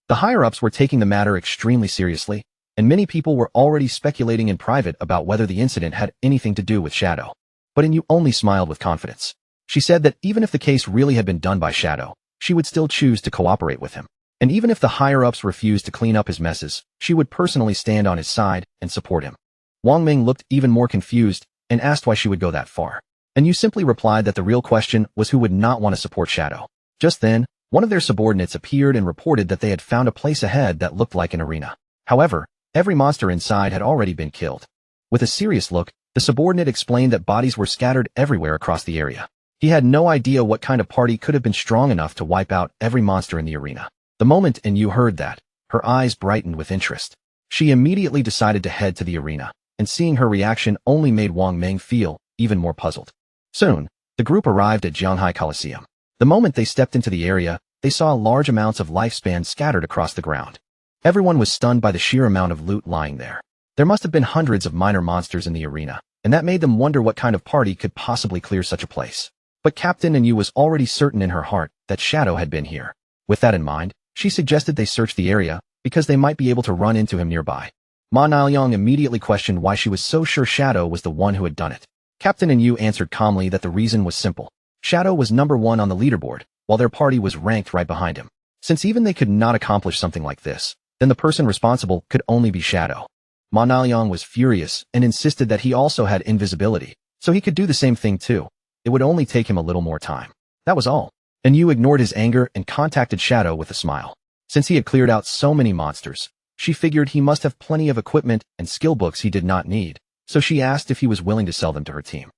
The higher-ups were taking the matter extremely seriously, and many people were already speculating in private about whether the incident had anything to do with Shadow. But Yu only smiled with confidence. She said that even if the case really had been done by Shadow, she would still choose to cooperate with him. And even if the higher-ups refused to clean up his messes, she would personally stand on his side and support him. Wang Ming looked even more confused and asked why she would go that far. And Yu simply replied that the real question was who would not want to support Shadow. Just then, one of their subordinates appeared and reported that they had found a place ahead that looked like an arena. However, every monster inside had already been killed. With a serious look, the subordinate explained that bodies were scattered everywhere across the area. He had no idea what kind of party could have been strong enough to wipe out every monster in the arena. The moment Yu heard that, her eyes brightened with interest. She immediately decided to head to the arena, and seeing her reaction only made Wang Ming feel even more puzzled. Soon, the group arrived at Jianghai Coliseum. The moment they stepped into the area, they saw large amounts of lifespan scattered across the ground. Everyone was stunned by the sheer amount of loot lying there. There must have been hundreds of minor monsters in the arena, and that made them wonder what kind of party could possibly clear such a place. But Captain Yu was already certain in her heart that Shadow had been here. With that in mind, she suggested they search the area, because they might be able to run into him nearby. Ma Niaoyang immediately questioned why she was so sure Shadow was the one who had done it. Captain Yu answered calmly that the reason was simple. Shadow was number 1 on the leaderboard, while their party was ranked right behind him. Since even they could not accomplish something like this, then the person responsible could only be Shadow. Ma Niaoyang was furious and insisted that he also had invisibility, so he could do the same thing too. It would only take him a little more time. That was all. And Yu ignored his anger and contacted Shadow with a smile. Since he had cleared out so many monsters, she figured he must have plenty of equipment and skill books he did not need, so she asked if he was willing to sell them to her team.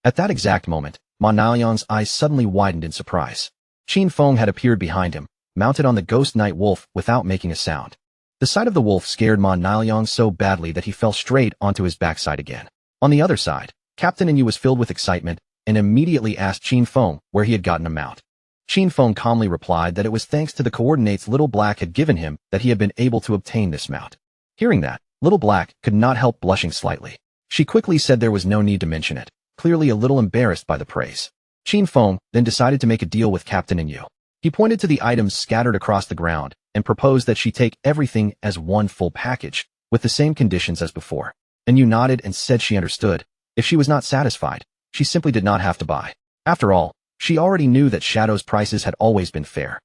At that exact moment, Ma Niaoyang's eyes suddenly widened in surprise. Qin Feng had appeared behind him, mounted on the ghost night wolf without making a sound. The sight of the wolf scared Ma Niaoyang so badly that he fell straight onto his backside again. On the other side, Captain Yu was filled with excitement and immediately asked Qin Feng where he had gotten a mount. Qin Feng calmly replied that it was thanks to the coordinates Little Black had given him that he had been able to obtain this mount. Hearing that, Little Black could not help blushing slightly. She quickly said there was no need to mention it, clearly a little embarrassed by the praise. Qin Feng then decided to make a deal with Captain Yu. He pointed to the items scattered across the ground and proposed that she take everything as one full package, with the same conditions as before. Yu nodded and said she understood. If she was not satisfied, she simply did not have to buy. After all, she already knew that Shadow's prices had always been fair.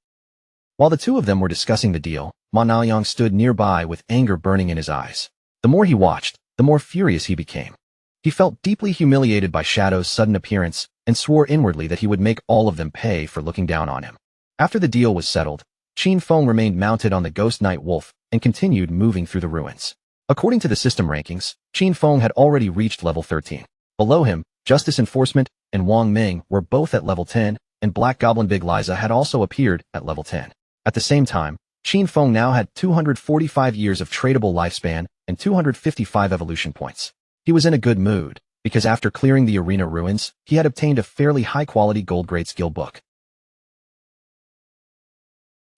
While the two of them were discussing the deal, Ma Niaoyang stood nearby with anger burning in his eyes. The more he watched, the more furious he became. He felt deeply humiliated by Shadow's sudden appearance and swore inwardly that he would make all of them pay for looking down on him. After the deal was settled, Qin Feng remained mounted on the ghost night wolf and continued moving through the ruins. According to the system rankings, Qin Feng had already reached level 13. Below him, Justice Enforcement and Wang Ming were both at level 10, and Black Goblin Big Liza had also appeared at level 10. At the same time, Qin Feng now had 245 years of tradable lifespan and 255 evolution points. He was in a good mood, because after clearing the arena ruins, he had obtained a fairly high-quality gold-grade skill book.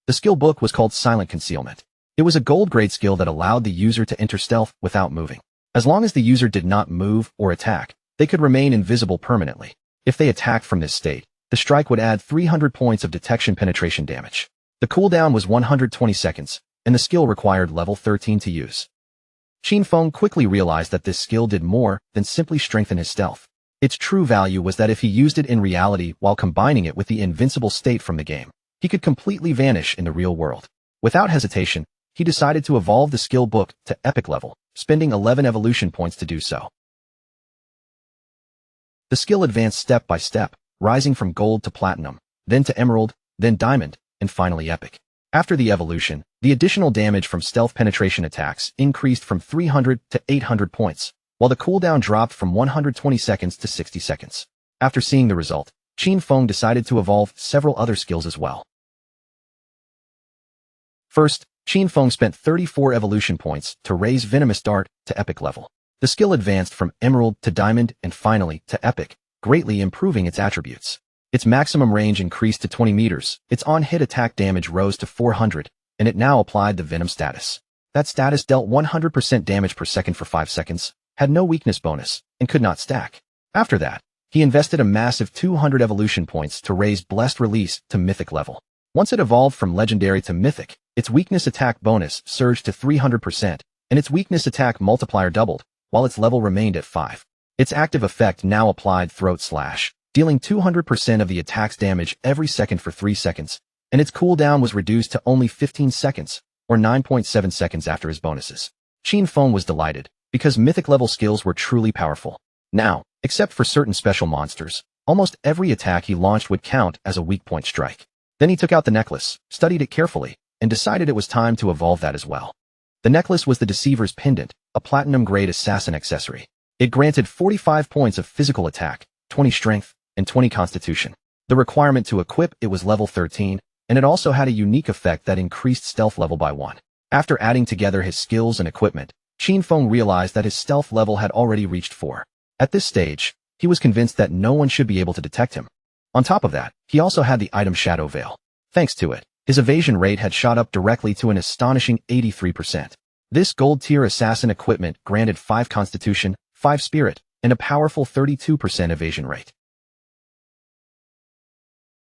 The skill book was called Silent Concealment. It was a gold-grade skill that allowed the user to enter stealth without moving. As long as the user did not move or attack, they could remain invisible permanently. If they attacked from this state, the strike would add 300 points of detection penetration damage. The cooldown was 120 seconds, and the skill required level 13 to use. Qin Feng quickly realized that this skill did more than simply strengthen his stealth. Its true value was that if he used it in reality while combining it with the invincible state from the game, he could completely vanish in the real world. Without hesitation, he decided to evolve the skill book to epic level, spending 11 evolution points to do so. The skill advanced step by step, rising from gold to platinum, then to emerald, then diamond, and finally epic. After the evolution, the additional damage from stealth penetration attacks increased from 300 to 800 points, while the cooldown dropped from 120 seconds to 60 seconds. After seeing the result, Qin Feng decided to evolve several other skills as well. First, Qin Feng spent 34 evolution points to raise Venomous Dart to epic level. The skill advanced from Emerald to Diamond and finally to Epic, greatly improving its attributes. Its maximum range increased to 20 meters, its on-hit attack damage rose to 400, and it now applied the Venom status. That status dealt 100% damage per second for 5 seconds, had no weakness bonus, and could not stack. After that, he invested a massive 200 evolution points to raise Blessed Release to Mythic level. Once it evolved from Legendary to Mythic, its weakness attack bonus surged to 300%, and its weakness attack multiplier doubled, while its level remained at 5. Its active effect now applied Throat Slash, dealing 200% of the attack's damage every second for 3 seconds, and its cooldown was reduced to only 15 seconds, or 9.7 seconds after his bonuses. Qin Feng was delighted, because mythic-level skills were truly powerful. Now, except for certain special monsters, almost every attack he launched would count as a weak point strike. Then he took out the necklace, studied it carefully, and decided it was time to evolve that as well. The necklace was the Deceiver's Pendant, a platinum-grade assassin accessory. It granted 45 points of physical attack, 20 strength, and 20 constitution. The requirement to equip it was level 13, and it also had a unique effect that increased stealth level by 1. After adding together his skills and equipment, Qin Feng realized that his stealth level had already reached 4. At this stage, he was convinced that no one should be able to detect him. On top of that, he also had the item Shadow Veil. Thanks to it, his evasion rate had shot up directly to an astonishing 83%. This gold-tier assassin equipment granted 5 constitution, 5 spirit, and a powerful 32% evasion rate.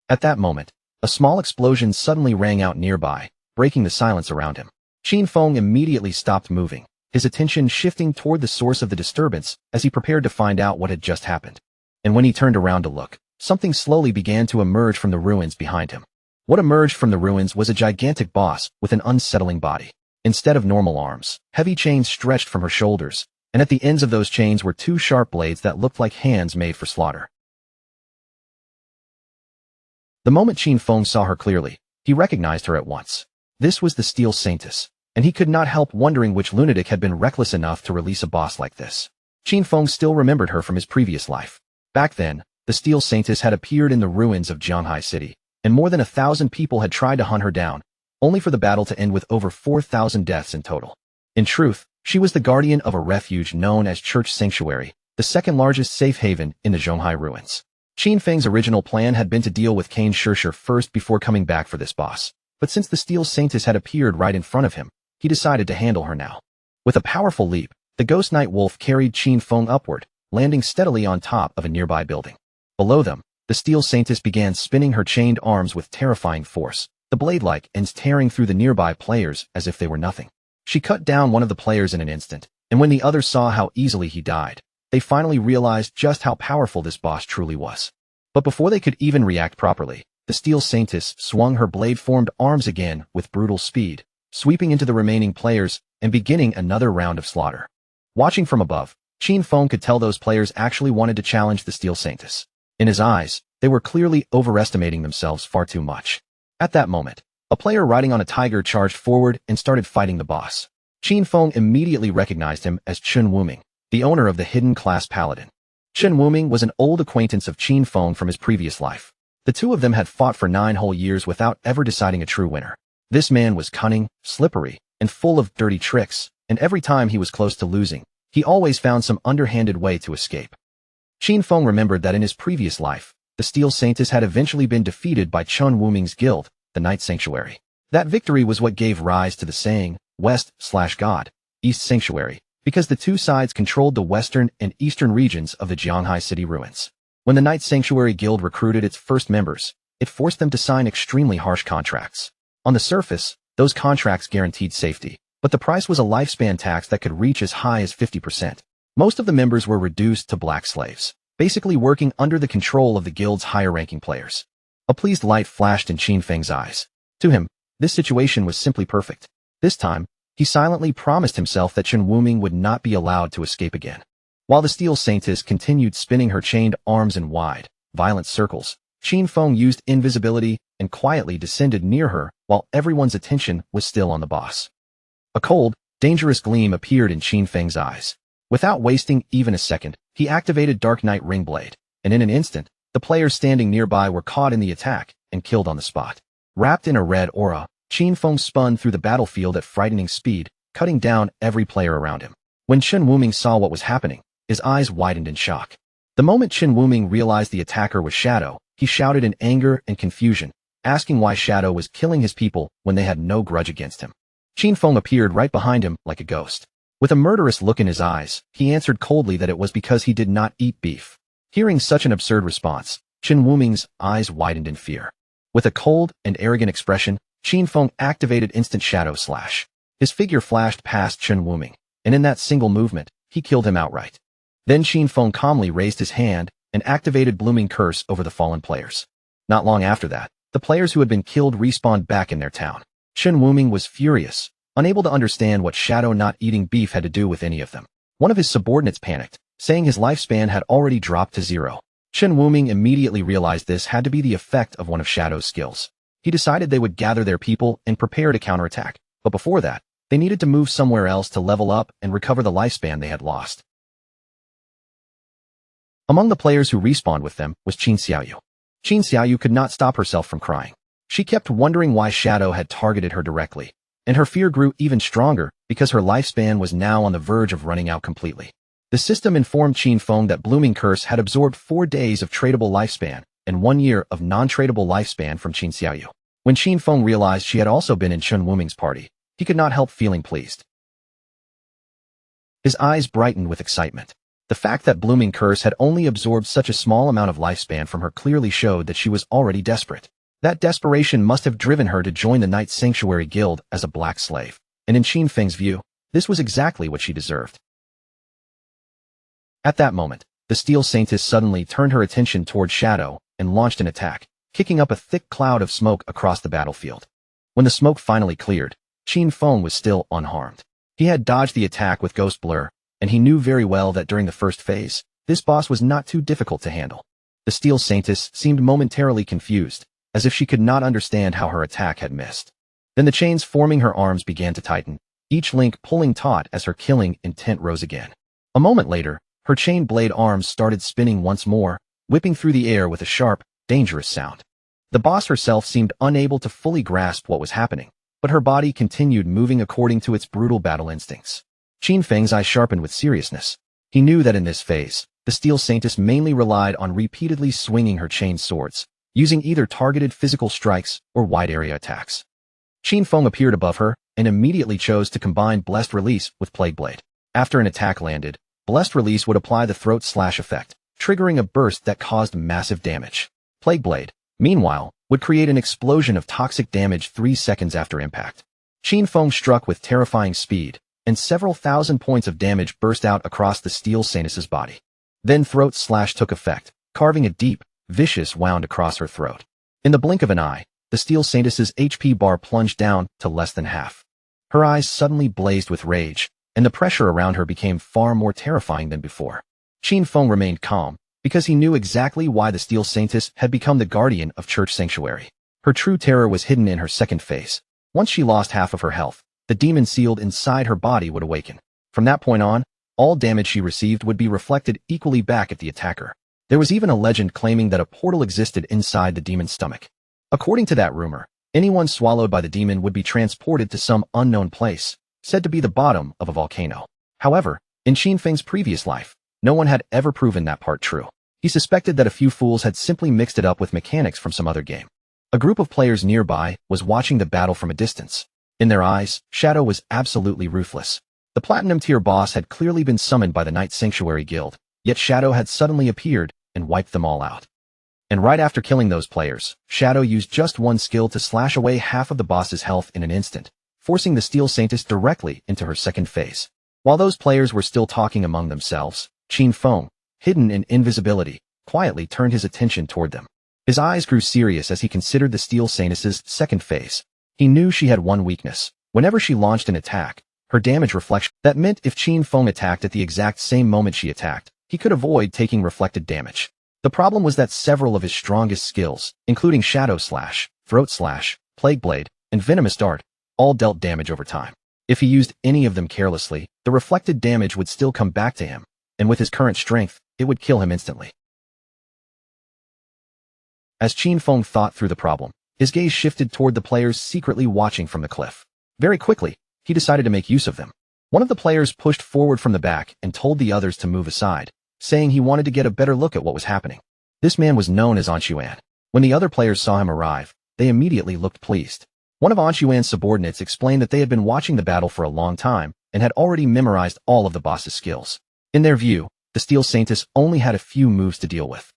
At that moment, a small explosion suddenly rang out nearby, breaking the silence around him. Qin Feng immediately stopped moving, his attention shifting toward the source of the disturbance as he prepared to find out what had just happened. And when he turned around to look, something slowly began to emerge from the ruins behind him. What emerged from the ruins was a gigantic boss with an unsettling body. Instead of normal arms, heavy chains stretched from her shoulders, and at the ends of those chains were 2 sharp blades that looked like hands made for slaughter. The moment Qin Feng saw her clearly, he recognized her at once. This was the Steel Saintess, and he could not help wondering which lunatic had been reckless enough to release a boss like this. Qin Feng still remembered her from his previous life. Back then, the Steel Saintess had appeared in the ruins of Jianghai City, and more than 1,000 people had tried to hunt her down, only for the battle to end with over 4,000 deaths in total. In truth, she was the guardian of a refuge known as Church Sanctuary, the second largest safe haven in the Zhonghai ruins. Qin Feng's original plan had been to deal with Kane Shirshir first before coming back for this boss, but since the Steel Saintess had appeared right in front of him, he decided to handle her now. With a powerful leap, the Ghost Knight Wolf carried Qin Feng upward, landing steadily on top of a nearby building. Below them, the Steel Saintess began spinning her chained arms with terrifying force, the blade-like ends tearing through the nearby players as if they were nothing. She cut down one of the players in an instant, and when the others saw how easily he died, they finally realized just how powerful this boss truly was. But before they could even react properly, the Steel Saintess swung her blade-formed arms again with brutal speed, sweeping into the remaining players and beginning another round of slaughter. Watching from above, Qin Feng could tell those players actually wanted to challenge the Steel Saintess. In his eyes, they were clearly overestimating themselves far too much. At that moment, a player riding on a tiger charged forward and started fighting the boss. Qin Feng immediately recognized him as Chen Wuming, the owner of the Hidden Class Paladin. Chen Wuming was an old acquaintance of Qin Feng from his previous life. The two of them had fought for 9 whole years without ever deciding a true winner. This man was cunning, slippery, and full of dirty tricks, and every time he was close to losing, he always found some underhanded way to escape. Qin Feng remembered that in his previous life, the Steel Saintess had eventually been defeated by Chen Wuming's guild, the Night Sanctuary. That victory was what gave rise to the saying, West/God, East Sanctuary, because the two sides controlled the western and eastern regions of the Jianghai City ruins. When the Night Sanctuary Guild recruited its first members, it forced them to sign extremely harsh contracts. On the surface, those contracts guaranteed safety, but the price was a lifespan tax that could reach as high as 50%. Most of the members were reduced to black slaves, basically working under the control of the guild's higher-ranking players. A pleased light flashed in Qin Feng's eyes. To him, this situation was simply perfect. This time, he silently promised himself that Chen Wuming would not be allowed to escape again. While the Steel Saintess continued spinning her chained arms in wide, violent circles, Qin Feng used invisibility and quietly descended near her while everyone's attention was still on the boss. A cold, dangerous gleam appeared in Qin Feng's eyes. Without wasting even a second, he activated Dark Knight Ring Blade, and in an instant, the players standing nearby were caught in the attack and killed on the spot. Wrapped in a red aura, Qin Feng spun through the battlefield at frightening speed, cutting down every player around him. When Chen Wuming saw what was happening, his eyes widened in shock. The moment Chen Wuming realized the attacker was Shadow, he shouted in anger and confusion, asking why Shadow was killing his people when they had no grudge against him. Qin Feng appeared right behind him like a ghost. With a murderous look in his eyes, he answered coldly that it was because he did not eat beef. Hearing such an absurd response, Chen Wuming's eyes widened in fear. With a cold and arrogant expression, Qin Feng activated Instant Shadow Slash. His figure flashed past Chen Wuming, and in that single movement, he killed him outright. Then Qin Feng calmly raised his hand and activated Blooming Curse over the fallen players. Not long after that, the players who had been killed respawned back in their town. Chen Wuming was furious, unable to understand what Shadow not eating beef had to do with any of them. One of his subordinates panicked, saying his lifespan had already dropped to 0. Chen Wuming immediately realized this had to be the effect of one of Shadow's skills. He decided they would gather their people and prepare to counterattack, but before that, they needed to move somewhere else to level up and recover the lifespan they had lost. Among the players who respawned with them was Qin Xiaoyu. Qin Xiaoyu could not stop herself from crying. She kept wondering why Shadow had targeted her directly, and her fear grew even stronger because her lifespan was now on the verge of running out completely. The system informed Qin Feng that Blooming Curse had absorbed 4 days of tradable lifespan and 1 year of non-tradable lifespan from Qin Xiaoyu. When Qin Feng realized she had also been in Chen Wuming's party, he could not help feeling pleased. His eyes brightened with excitement. The fact that Blooming Curse had only absorbed such a small amount of lifespan from her clearly showed that she was already desperate. That desperation must have driven her to join the Night Sanctuary Guild as a black slave, and in Qin Feng's view, this was exactly what she deserved. At that moment, the Steel Saintess suddenly turned her attention toward Shadow and launched an attack, kicking up a thick cloud of smoke across the battlefield. When the smoke finally cleared, Qin Feng was still unharmed. He had dodged the attack with Ghost Blur, and he knew very well that during the first phase, this boss was not too difficult to handle. The Steel Saintess seemed momentarily confused, as if she could not understand how her attack had missed. Then the chains forming her arms began to tighten, each link pulling taut as her killing intent rose again. A moment later, her chain blade arms started spinning once more, whipping through the air with a sharp, dangerous sound. The boss herself seemed unable to fully grasp what was happening, but her body continued moving according to its brutal battle instincts. Qin Feng's eyes sharpened with seriousness. He knew that in this phase, the Steel Saintess mainly relied on repeatedly swinging her chained swords, using either targeted physical strikes or wide-area attacks. Qin Feng appeared above her and immediately chose to combine Blessed Release with Plague Blade. After an attack landed, Blessed Release would apply the throat slash effect, triggering a burst that caused massive damage. Plague Blade, meanwhile, would create an explosion of toxic damage 3 seconds after impact. Qin Feng struck with terrifying speed, and several thousand points of damage burst out across the Steel Saintess's body. Then Throat Slash took effect, carving a deep, vicious wound across her throat. In the blink of an eye, the Steel Saintess's HP bar plunged down to less than half. Her eyes suddenly blazed with rage, and the pressure around her became far more terrifying than before. Qin Feng remained calm, because he knew exactly why the Steel Saintess had become the guardian of Church Sanctuary. Her true terror was hidden in her second phase. Once she lost half of her health, the demon sealed inside her body would awaken. From that point on, all damage she received would be reflected equally back at the attacker. There was even a legend claiming that a portal existed inside the demon's stomach. According to that rumor, anyone swallowed by the demon would be transported to some unknown place, said to be the bottom of a volcano. However, in Qin Feng's previous life, no one had ever proven that part true. He suspected that a few fools had simply mixed it up with mechanics from some other game. A group of players nearby was watching the battle from a distance. In their eyes, Shadow was absolutely ruthless. The Platinum tier boss had clearly been summoned by the Night Sanctuary Guild, yet Shadow had suddenly appeared and wiped them all out. And right after killing those players, Shadow used just one skill to slash away half of the boss's health in an instant, forcing the Steel Saintess directly into her second phase. While those players were still talking among themselves, Qin Feng, hidden in invisibility, quietly turned his attention toward them. His eyes grew serious as he considered the Steel Saintess's second phase. He knew she had one weakness. Whenever she launched an attack, her damage reflection. That meant if Qin Feng attacked at the exact same moment she attacked, he could avoid taking reflected damage. The problem was that several of his strongest skills, including Shadow Slash, Throat Slash, Plague Blade, and venomous dart, all dealt damage over time. If he used any of them carelessly, the reflected damage would still come back to him, and with his current strength, it would kill him instantly. As Qin Feng thought through the problem, his gaze shifted toward the players secretly watching from the cliff. Very quickly, he decided to make use of them. One of the players pushed forward from the back and told the others to move aside, saying he wanted to get a better look at what was happening. This man was known as Anshuan. When the other players saw him arrive, they immediately looked pleased. One of Anshuan's subordinates explained that they had been watching the battle for a long time and had already memorized all of the boss's skills. In their view, the Steel Saintess only had a few moves to deal with.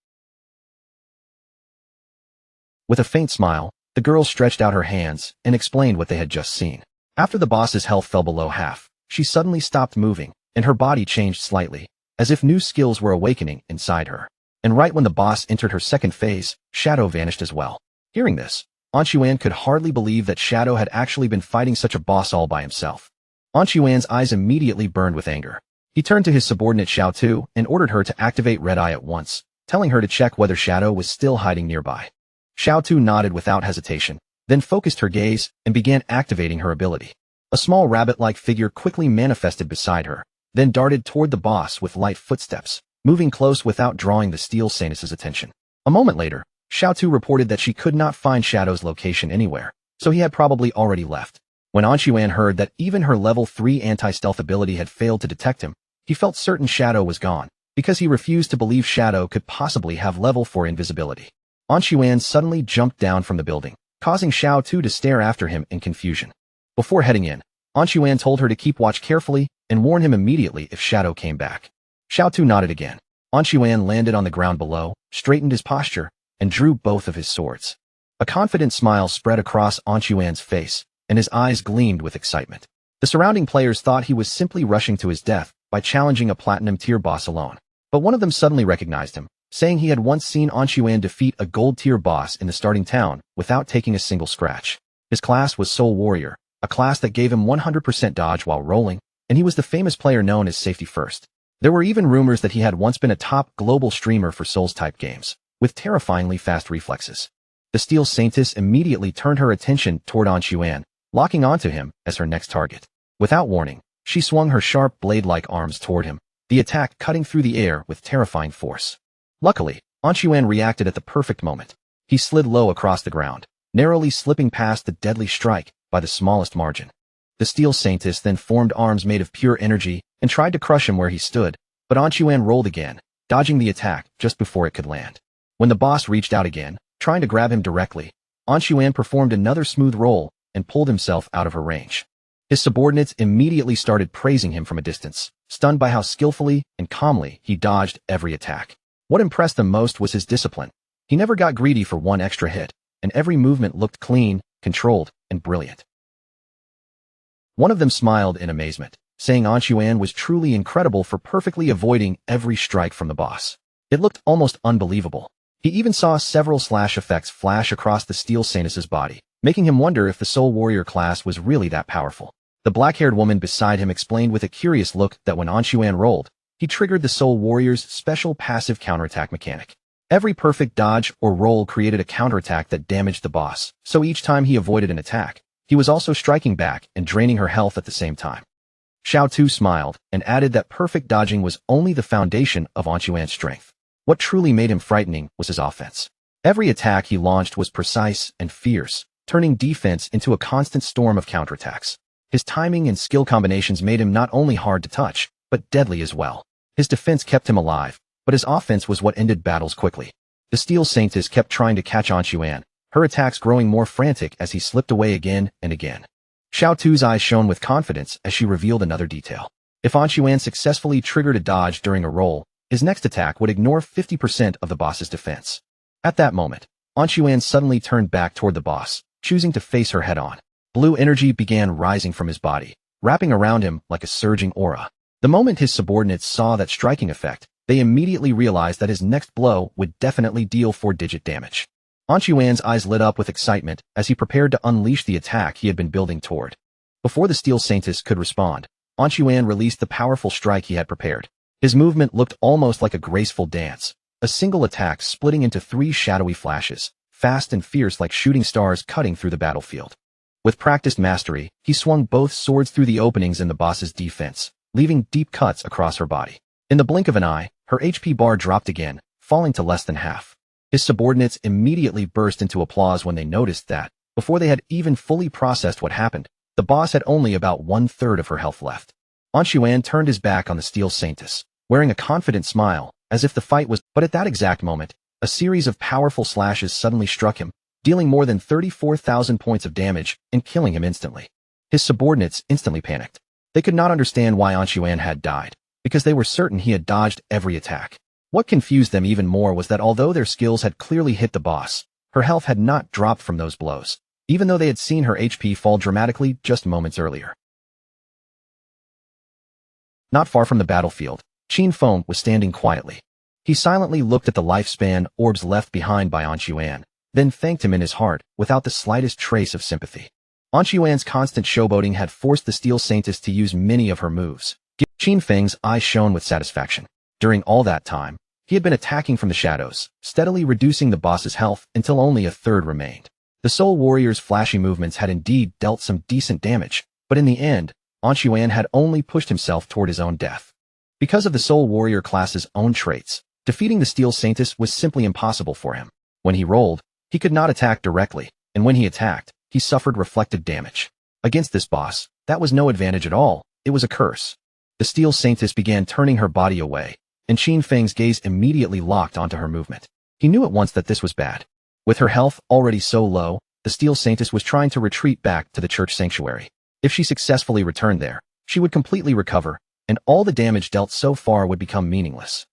With a faint smile, the girl stretched out her hands and explained what they had just seen. After the boss's health fell below half, she suddenly stopped moving, and her body changed slightly, as if new skills were awakening inside her. And right when the boss entered her second phase, Shadow vanished as well. Hearing this, Anshuan could hardly believe that Shadow had actually been fighting such a boss all by himself. Anshuan's eyes immediately burned with anger. He turned to his subordinate Xiao Tu and ordered her to activate Red Eye at once, telling her to check whether Shadow was still hiding nearby. Xiao Tu nodded without hesitation, then focused her gaze and began activating her ability. A small rabbit-like figure quickly manifested beside her, then darted toward the boss with light footsteps, moving close without drawing the Steel Saintess's attention. A moment later, Xiao Tu reported that she could not find Shadow's location anywhere, so he had probably already left. When Anshuan heard that even her level 3 anti-stealth ability had failed to detect him, he felt certain Shadow was gone, because he refused to believe Shadow could possibly have level 4 invisibility. Anshuan suddenly jumped down from the building, causing Xiao Tu to stare after him in confusion. Before heading in, Anshuan told her to keep watch carefully and warn him immediately if Shadow came back. Xiao Tu nodded again. Anshuan landed on the ground below, straightened his posture, and drew both of his swords. A confident smile spread across Anshuan's face, and his eyes gleamed with excitement. The surrounding players thought he was simply rushing to his death by challenging a platinum-tier boss alone. But one of them suddenly recognized him, saying he had once seen Anshuan defeat a gold-tier boss in the starting town without taking a single scratch. His class was Soul Warrior, a class that gave him 100% dodge while rolling, and he was the famous player known as Safety First. There were even rumors that he had once been a top global streamer for Souls-type games, with terrifyingly fast reflexes. The Steel Saintess immediately turned her attention toward Anshuan, locking onto him as her next target. Without warning, she swung her sharp blade-like arms toward him, the attack cutting through the air with terrifying force. Luckily, Anshuan reacted at the perfect moment. He slid low across the ground, narrowly slipping past the deadly strike by the smallest margin. The Steel Saintess then formed arms made of pure energy and tried to crush him where he stood, but Anshuan rolled again, dodging the attack just before it could land. When the boss reached out again, trying to grab him directly, Anshuan performed another smooth roll and pulled himself out of her range. His subordinates immediately started praising him from a distance, stunned by how skillfully and calmly he dodged every attack. What impressed them most was his discipline. He never got greedy for one extra hit, and every movement looked clean, controlled, and brilliant. One of them smiled in amazement, saying Anshuan was truly incredible for perfectly avoiding every strike from the boss. It looked almost unbelievable. He even saw several slash effects flash across the Steel Saintess's body, making him wonder if the Soul Warrior class was really that powerful. The black-haired woman beside him explained with a curious look that when Anshuan rolled, he triggered the Soul Warrior's special passive counterattack mechanic. Every perfect dodge or roll created a counterattack that damaged the boss, so each time he avoided an attack, he was also striking back and draining her health at the same time. Xiao Tu smiled and added that perfect dodging was only the foundation of Anshuan's strength. What truly made him frightening was his offense. Every attack he launched was precise and fierce, turning defense into a constant storm of counterattacks. His timing and skill combinations made him not only hard to touch, but deadly as well. His defense kept him alive, but his offense was what ended battles quickly. The Steel Saintess kept trying to catch Anshuan, her attacks growing more frantic as he slipped away again and again. Xiao Tu's eyes shone with confidence as she revealed another detail. If Anshuan successfully triggered a dodge during a roll, his next attack would ignore 50% of the boss's defense. At that moment, Anshuan suddenly turned back toward the boss, choosing to face her head-on. Blue energy began rising from his body, wrapping around him like a surging aura. The moment his subordinates saw that striking effect, they immediately realized that his next blow would definitely deal 4-digit damage. Anshuan's eyes lit up with excitement as he prepared to unleash the attack he had been building toward. Before the Steel Saintess could respond, Anshuan released the powerful strike he had prepared. His movement looked almost like a graceful dance, a single attack splitting into 3 shadowy flashes, fast and fierce like shooting stars cutting through the battlefield. With practiced mastery, he swung both swords through the openings in the boss's defense, leaving deep cuts across her body. In the blink of an eye, her HP bar dropped again, falling to less than half. His subordinates immediately burst into applause when they noticed that, before they had even fully processed what happened, the boss had only about 1/3 of her health left. Anshuan turned his back on the Steel Saintess, wearing a confident smile, as if the fight was— But at that exact moment, a series of powerful slashes suddenly struck him, dealing more than 34,000 points of damage and killing him instantly. His subordinates instantly panicked. They could not understand why Anshuan had died, because they were certain he had dodged every attack. What confused them even more was that although their skills had clearly hit the boss, her health had not dropped from those blows, even though they had seen her HP fall dramatically just moments earlier. Not far from the battlefield, Qin Feng was standing quietly. He silently looked at the lifespan orbs left behind by Anshuan, then thanked him in his heart, without the slightest trace of sympathy. Anshuan's constant showboating had forced the Steel Saintess to use many of her moves. Qin Feng's eyes shone with satisfaction. During all that time, he had been attacking from the shadows, steadily reducing the boss's health until only 1/3 remained. The Soul Warrior's flashy movements had indeed dealt some decent damage, but in the end, Anshuan had only pushed himself toward his own death. Because of the Soul Warrior class's own traits, defeating the Steel Saintess was simply impossible for him. When he rolled, he could not attack directly, and when he attacked, he suffered reflected damage. Against this boss, that was no advantage at all, it was a curse. The Steel Saintess began turning her body away, and Qin Feng's gaze immediately locked onto her movement. He knew at once that this was bad. With her health already so low, the Steel Saintess was trying to retreat back to the church sanctuary. If she successfully returned there, she would completely recover, and all the damage dealt so far would become meaningless.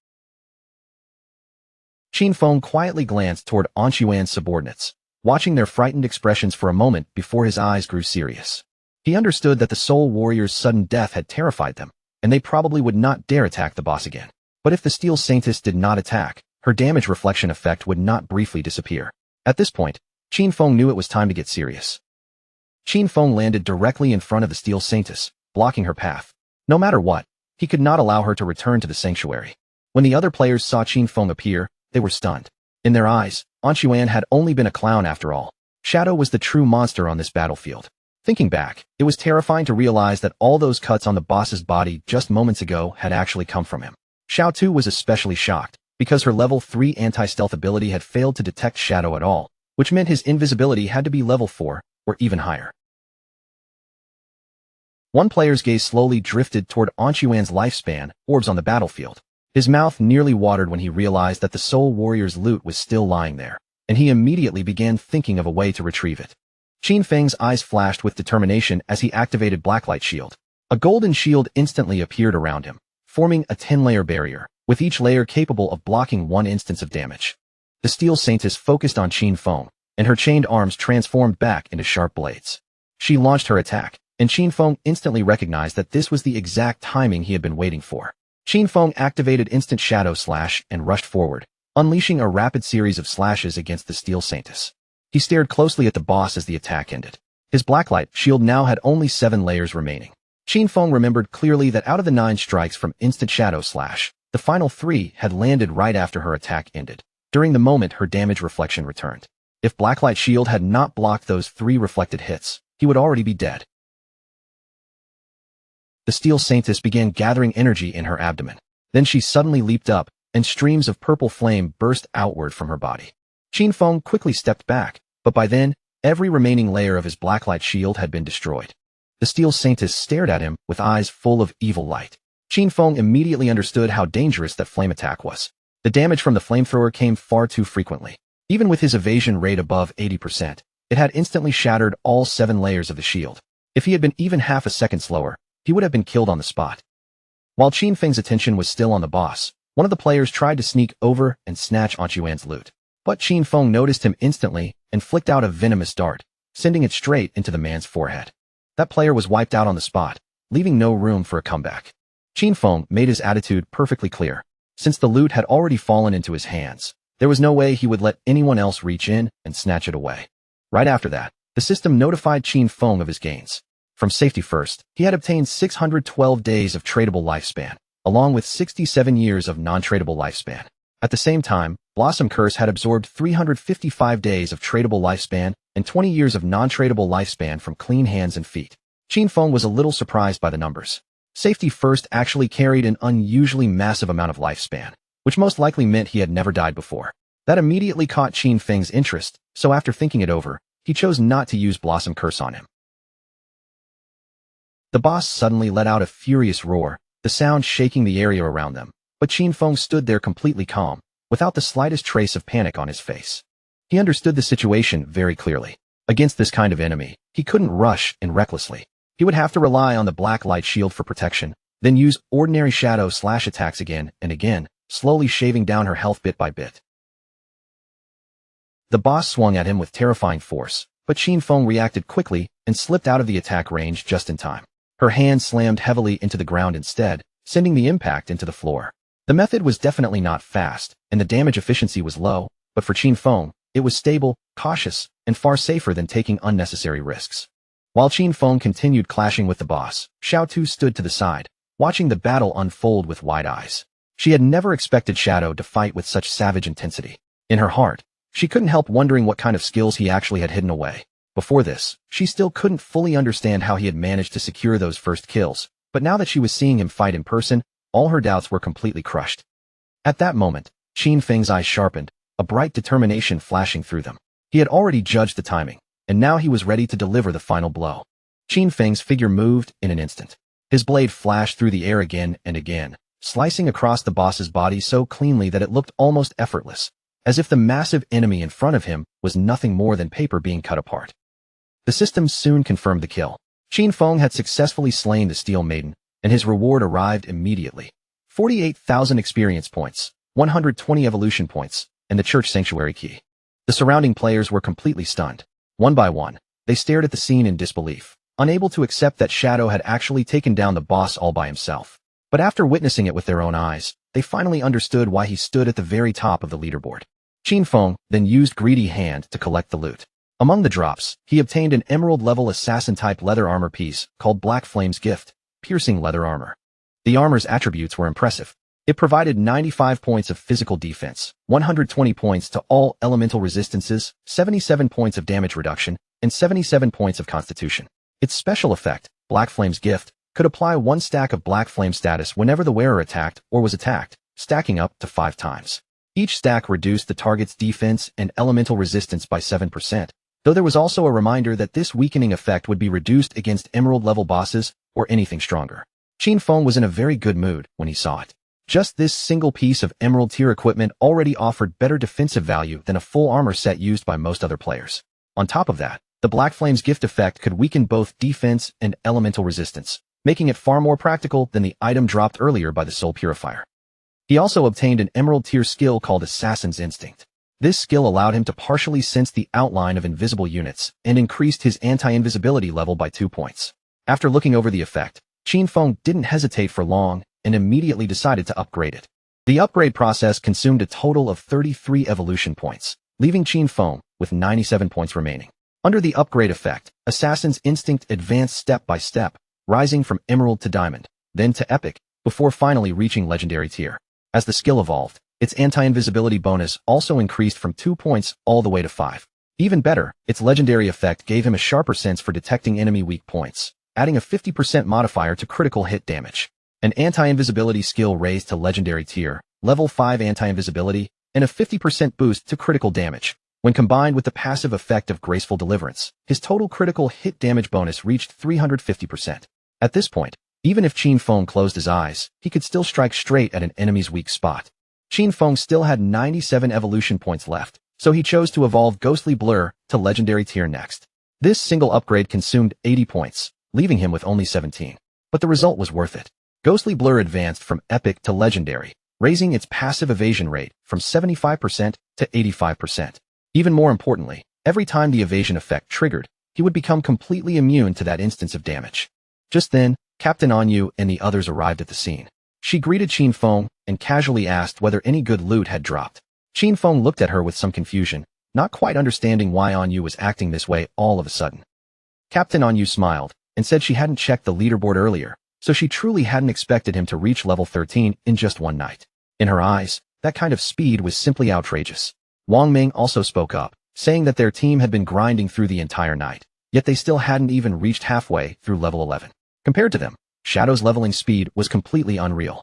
Qin Feng quietly glanced toward Anshuan's subordinates, watching their frightened expressions for a moment before his eyes grew serious. He understood that the Soul Warrior's sudden death had terrified them, and they probably would not dare attack the boss again. But if the Steel Saintess did not attack, her damage reflection effect would not briefly disappear. At this point, Qin Feng knew it was time to get serious. Qin Feng landed directly in front of the Steel Saintess, blocking her path. No matter what, he could not allow her to return to the sanctuary. When the other players saw Qin Feng appear, they were stunned. In their eyes, Anshuan had only been a clown after all. Shadow was the true monster on this battlefield. Thinking back, it was terrifying to realize that all those cuts on the boss's body just moments ago had actually come from him. Xiao Tu was especially shocked, because her level 3 anti-stealth ability had failed to detect Shadow at all, which meant his invisibility had to be level 4, or even higher. One player's gaze slowly drifted toward Anshuan's lifespan orbs on the battlefield. His mouth nearly watered when he realized that the Soul Warrior's loot was still lying there, and he immediately began thinking of a way to retrieve it. Qin Feng's eyes flashed with determination as he activated Blacklight Shield. A golden shield instantly appeared around him, forming a 10-layer barrier, with each layer capable of blocking one instance of damage. The Steel Saintess focused on Qin Feng, and her chained arms transformed back into sharp blades. She launched her attack, and Qin Feng instantly recognized that this was the exact timing he had been waiting for. Qin Feng activated Instant Shadow Slash and rushed forward, unleashing a rapid series of slashes against the Steel Saintess. He stared closely at the boss as the attack ended. His Blacklight Shield now had only 7 layers remaining. Qin Feng remembered clearly that out of the 9 strikes from Instant Shadow Slash, the final 3 had landed right after her attack ended. During the moment her damage reflection returned. If Blacklight Shield had not blocked those 3 reflected hits, he would already be dead. The Steel Saintess began gathering energy in her abdomen. Then she suddenly leaped up, and streams of purple flame burst outward from her body. Qin Feng quickly stepped back, but by then, every remaining layer of his Blacklight Shield had been destroyed. The Steel Saintess stared at him with eyes full of evil light. Qin Feng immediately understood how dangerous that flame attack was. The damage from the flamethrower came far too frequently. Even with his evasion rate above 80%, it had instantly shattered all 7 layers of the shield. If he had been even half a second slower, he would have been killed on the spot. While Qin Feng's attention was still on the boss, one of the players tried to sneak over and snatch Anshuan's loot. But Qin Feng noticed him instantly and flicked out a venomous dart, sending it straight into the man's forehead. That player was wiped out on the spot, leaving no room for a comeback. Qin Feng made his attitude perfectly clear. Since the loot had already fallen into his hands, there was no way he would let anyone else reach in and snatch it away. Right after that, the system notified Qin Feng of his gains. From safety first, he had obtained 612 days of tradable lifespan, along with 67 years of non-tradable lifespan. At the same time, Blossom Curse had absorbed 355 days of tradable lifespan and 20 years of non-tradable lifespan from clean hands and feet. Qin Feng was a little surprised by the numbers. Safety First actually carried an unusually massive amount of lifespan, which most likely meant he had never died before. That immediately caught Qin Feng's interest, so after thinking it over, he chose not to use Blossom Curse on him. The boss suddenly let out a furious roar, the sound shaking the area around them, but Qin Feng stood there completely calm, without the slightest trace of panic on his face. He understood the situation very clearly. Against this kind of enemy, he couldn't rush in recklessly. He would have to rely on the black light shield for protection, then use ordinary shadow slash attacks again and again, slowly shaving down her health bit by bit. The boss swung at him with terrifying force, but Qin Feng reacted quickly and slipped out of the attack range just in time. Her hand slammed heavily into the ground instead, sending the impact into the floor. The method was definitely not fast, and the damage efficiency was low, but for Qin Feng, it was stable, cautious, and far safer than taking unnecessary risks. While Qin Feng continued clashing with the boss, Xiao Tu stood to the side, watching the battle unfold with wide eyes. She had never expected Shadow to fight with such savage intensity. In her heart, she couldn't help wondering what kind of skills he actually had hidden away. Before this, she still couldn't fully understand how he had managed to secure those first kills, but now that she was seeing him fight in person, all her doubts were completely crushed. At that moment, Qin Feng's eyes sharpened, a bright determination flashing through them. He had already judged the timing, and now he was ready to deliver the final blow. Qin Feng's figure moved in an instant. His blade flashed through the air again and again, slicing across the boss's body so cleanly that it looked almost effortless, as if the massive enemy in front of him was nothing more than paper being cut apart. The system soon confirmed the kill. Qin Feng had successfully slain the Steel Maiden, and his reward arrived immediately. 48,000 experience points, 120 evolution points, and the Church Sanctuary key. The surrounding players were completely stunned. One by one, they stared at the scene in disbelief, unable to accept that Shadow had actually taken down the boss all by himself. But after witnessing it with their own eyes, they finally understood why he stood at the very top of the leaderboard. Qin Feng then used Greedy Hand to collect the loot. Among the drops, he obtained an emerald-level assassin-type leather armor piece called Black Flame's Gift, piercing leather armor. The armor's attributes were impressive. It provided 95 points of physical defense, 120 points to all elemental resistances, 77 points of damage reduction, and 77 points of constitution. Its special effect, Black Flame's Gift, could apply 1 stack of Black Flame status whenever the wearer attacked or was attacked, stacking up to 5 times. Each stack reduced the target's defense and elemental resistance by 7%, though there was also a reminder that this weakening effect would be reduced against emerald-level bosses or anything stronger. Qin Feng was in a very good mood when he saw it. Just this single piece of emerald-tier equipment already offered better defensive value than a full armor set used by most other players. On top of that, the Black Flame's Gift effect could weaken both defense and elemental resistance, making it far more practical than the item dropped earlier by the Soul Purifier. He also obtained an emerald-tier skill called Assassin's Instinct. This skill allowed him to partially sense the outline of invisible units and increased his anti-invisibility level by 2 points. After looking over the effect, Qin Feng didn't hesitate for long and immediately decided to upgrade it. The upgrade process consumed a total of 33 evolution points, leaving Qin Feng with 97 points remaining. Under the upgrade effect, Assassin's Instinct advanced step by step, rising from Emerald to Diamond, then to Epic, before finally reaching Legendary tier. As the skill evolved, its anti-invisibility bonus also increased from 2 points all the way to 5. Even better, its legendary effect gave him a sharper sense for detecting enemy weak points, adding a 50% modifier to critical hit damage. An anti-invisibility skill raised to legendary tier, level 5 anti-invisibility, and a 50% boost to critical damage. When combined with the passive effect of Graceful Deliverance, his total critical hit damage bonus reached 350%. At this point, even if Qin Feng closed his eyes, he could still strike straight at an enemy's weak spot. Qin Feng still had 97 evolution points left, so he chose to evolve Ghostly Blur to Legendary tier next. This single upgrade consumed 80 points, leaving him with only 17. But the result was worth it. Ghostly Blur advanced from Epic to Legendary, raising its passive evasion rate from 75% to 85%. Even more importantly, every time the evasion effect triggered, he would become completely immune to that instance of damage. Just then, Captain Anyu and the others arrived at the scene. She greeted Qin Feng and casually asked whether any good loot had dropped. Qin Feng looked at her with some confusion, not quite understanding why Anyu was acting this way all of a sudden. Captain Anyu smiled and said she hadn't checked the leaderboard earlier, so she truly hadn't expected him to reach level 13 in just one night. In her eyes, that kind of speed was simply outrageous. Wang Ming also spoke up, saying that their team had been grinding through the entire night, yet they still hadn't even reached halfway through level 11. Compared to them, Shadow's leveling speed was completely unreal.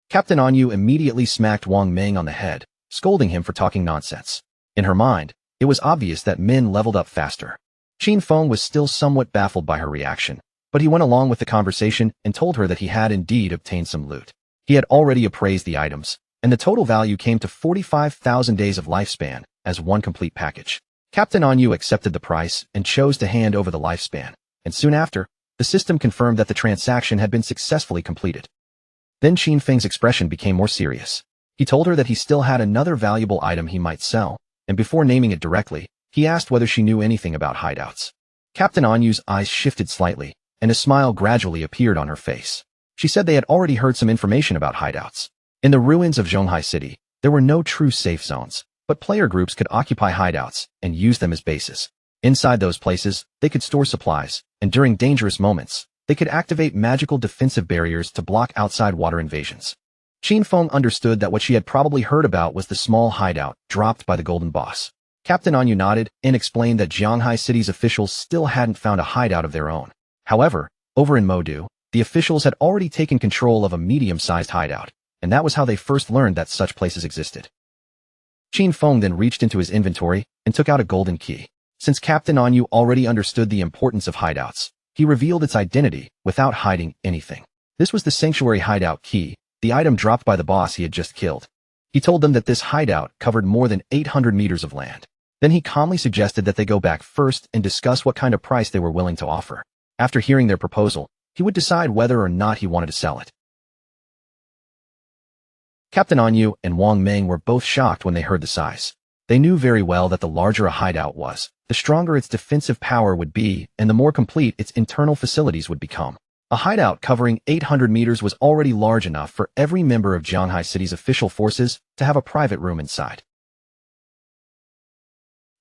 Captain Anyu immediately smacked Wang Ming on the head, scolding him for talking nonsense. In her mind, it was obvious that Min leveled up faster. Qin Feng was still somewhat baffled by her reaction, but he went along with the conversation and told her that he had indeed obtained some loot. He had already appraised the items, and the total value came to 45,000 days of lifespan as one complete package. Captain Anyu accepted the price and chose to hand over the lifespan, and soon after, the system confirmed that the transaction had been successfully completed. Then Qin Feng's expression became more serious. He told her that he still had another valuable item he might sell, and before naming it directly, he asked whether she knew anything about hideouts. Captain Anyu's eyes shifted slightly, and a smile gradually appeared on her face. She said they had already heard some information about hideouts. In the ruins of Zhonghai City, there were no true safe zones, but player groups could occupy hideouts and use them as bases. Inside those places, they could store supplies, and during dangerous moments, they could activate magical defensive barriers to block outside water invasions. Qin Feng understood that what she had probably heard about was the small hideout dropped by the Golden Boss. Captain Anyu nodded and explained that Zhonghai City's officials still hadn't found a hideout of their own. However, over in Modu, the officials had already taken control of a medium-sized hideout, and that was how they first learned that such places existed. Qin Feng then reached into his inventory and took out a golden key. Since Captain Anyu already understood the importance of hideouts, he revealed its identity without hiding anything. This was the Sanctuary Hideout Key, the item dropped by the boss he had just killed. He told them that this hideout covered more than 800 meters of land. Then he calmly suggested that they go back first and discuss what kind of price they were willing to offer. After hearing their proposal, he would decide whether or not he wanted to sell it. Captain Anyu and Wang Ming were both shocked when they heard the size. They knew very well that the larger a hideout was, the stronger its defensive power would be and the more complete its internal facilities would become. A hideout covering 800 meters was already large enough for every member of Zhonghai City's official forces to have a private room inside.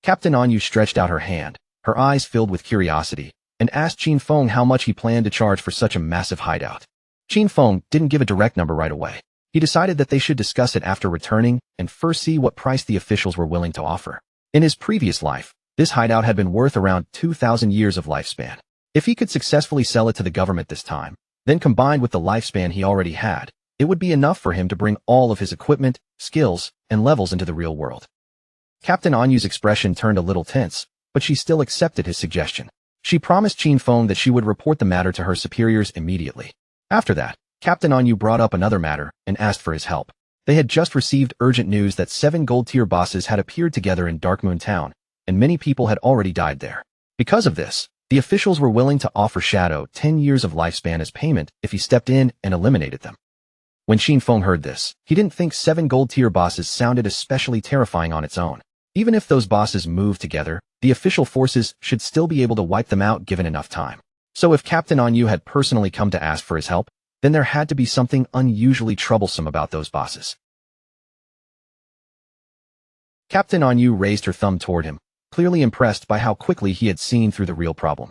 Captain Anyu stretched out her hand, her eyes filled with curiosity, and asked Qin Feng how much he planned to charge for such a massive hideout. Qin Feng didn't give a direct number right away. He decided that they should discuss it after returning and first see what price the officials were willing to offer. In his previous life, this hideout had been worth around 2,000 years of lifespan. If he could successfully sell it to the government this time, then combined with the lifespan he already had, it would be enough for him to bring all of his equipment, skills, and levels into the real world. Captain Anyu's expression turned a little tense, but she still accepted his suggestion. She promised Qin Feng that she would report the matter to her superiors immediately. After that, Captain Anyu brought up another matter and asked for his help. They had just received urgent news that 7 gold-tier bosses had appeared together in Darkmoon Town, and many people had already died there. Because of this, the officials were willing to offer Shadow 10 years of lifespan as payment if he stepped in and eliminated them. When Qin Feng heard this, he didn't think 7 gold-tier bosses sounded especially terrifying on its own. Even if those bosses moved together, the official forces should still be able to wipe them out given enough time. So if Captain Anyu had personally come to ask for his help, then there had to be something unusually troublesome about those bosses. Captain Anyu raised her thumb toward him, clearly impressed by how quickly he had seen through the real problem.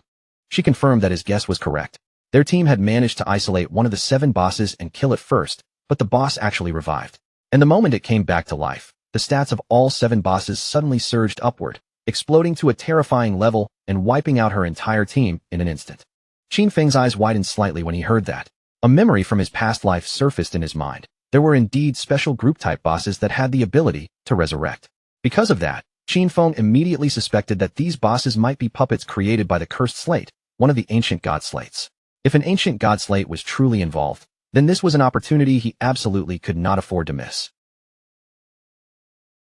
She confirmed that his guess was correct. Their team had managed to isolate one of the 7 bosses and kill it first, but the boss actually revived. And the moment it came back to life, the stats of all 7 bosses suddenly surged upward, exploding to a terrifying level and wiping out her entire team in an instant. Qin Feng's eyes widened slightly when he heard that. A memory from his past life surfaced in his mind. There were indeed special group-type bosses that had the ability to resurrect. Because of that, Qin Feng immediately suspected that these bosses might be puppets created by the Cursed Slate, one of the ancient god slates. If an ancient god slate was truly involved, then this was an opportunity he absolutely could not afford to miss.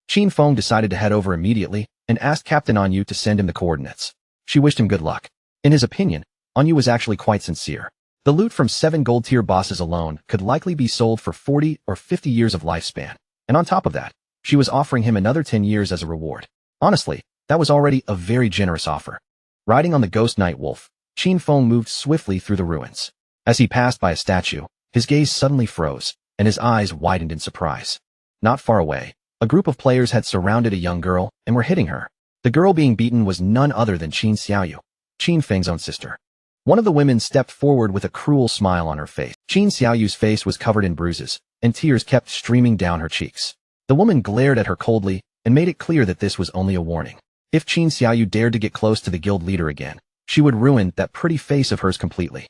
Qin Feng decided to head over immediately and asked Captain Anyu to send him the coordinates. She wished him good luck. In his opinion, Anyu was actually quite sincere. The loot from 7 gold-tier bosses alone could likely be sold for 40 or 50 years of lifespan, and on top of that, she was offering him another 10 years as a reward. Honestly, that was already a very generous offer. Riding on the ghost night wolf, Qin Feng moved swiftly through the ruins. As he passed by a statue, his gaze suddenly froze, and his eyes widened in surprise. Not far away, a group of players had surrounded a young girl and were hitting her. The girl being beaten was none other than Qin Xiaoyu, Qin Feng's own sister. One of the women stepped forward with a cruel smile on her face. Qin Xiaoyu's face was covered in bruises, and tears kept streaming down her cheeks. The woman glared at her coldly and made it clear that this was only a warning. If Qin Xiaoyu dared to get close to the guild leader again, she would ruin that pretty face of hers completely.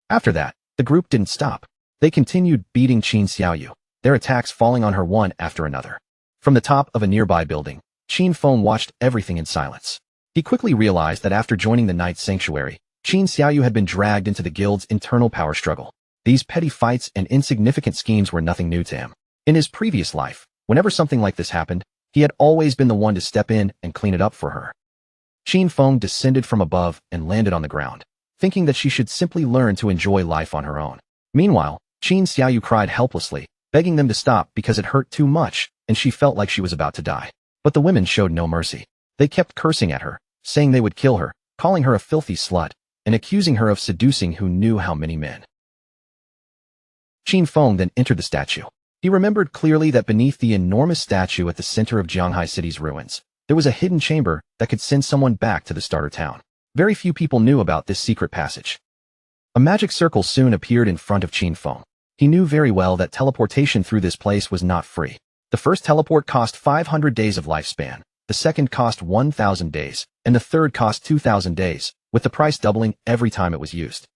After that, the group didn't stop. They continued beating Qin Xiaoyu, their attacks falling on her one after another. From the top of a nearby building, Qin Feng watched everything in silence. He quickly realized that after joining the Knight's Sanctuary, Qin Xiaoyu had been dragged into the guild's internal power struggle. These petty fights and insignificant schemes were nothing new to him. In his previous life, whenever something like this happened, he had always been the one to step in and clean it up for her. Qin Feng descended from above and landed on the ground, thinking that she should simply learn to enjoy life on her own. Meanwhile, Qin Xiaoyu cried helplessly, begging them to stop because it hurt too much and she felt like she was about to die. But the women showed no mercy. They kept cursing at her, saying they would kill her, calling her a filthy slut, and accusing her of seducing who knew how many men. Qin Feng then entered the statue. He remembered clearly that beneath the enormous statue at the center of Jianghai City's ruins, there was a hidden chamber that could send someone back to the starter town. Very few people knew about this secret passage. A magic circle soon appeared in front of Qin Feng. He knew very well that teleportation through this place was not free. The first teleport cost 500 days of lifespan, the second cost 1,000 days, and the third cost 2,000 days, with the price doubling every time it was used.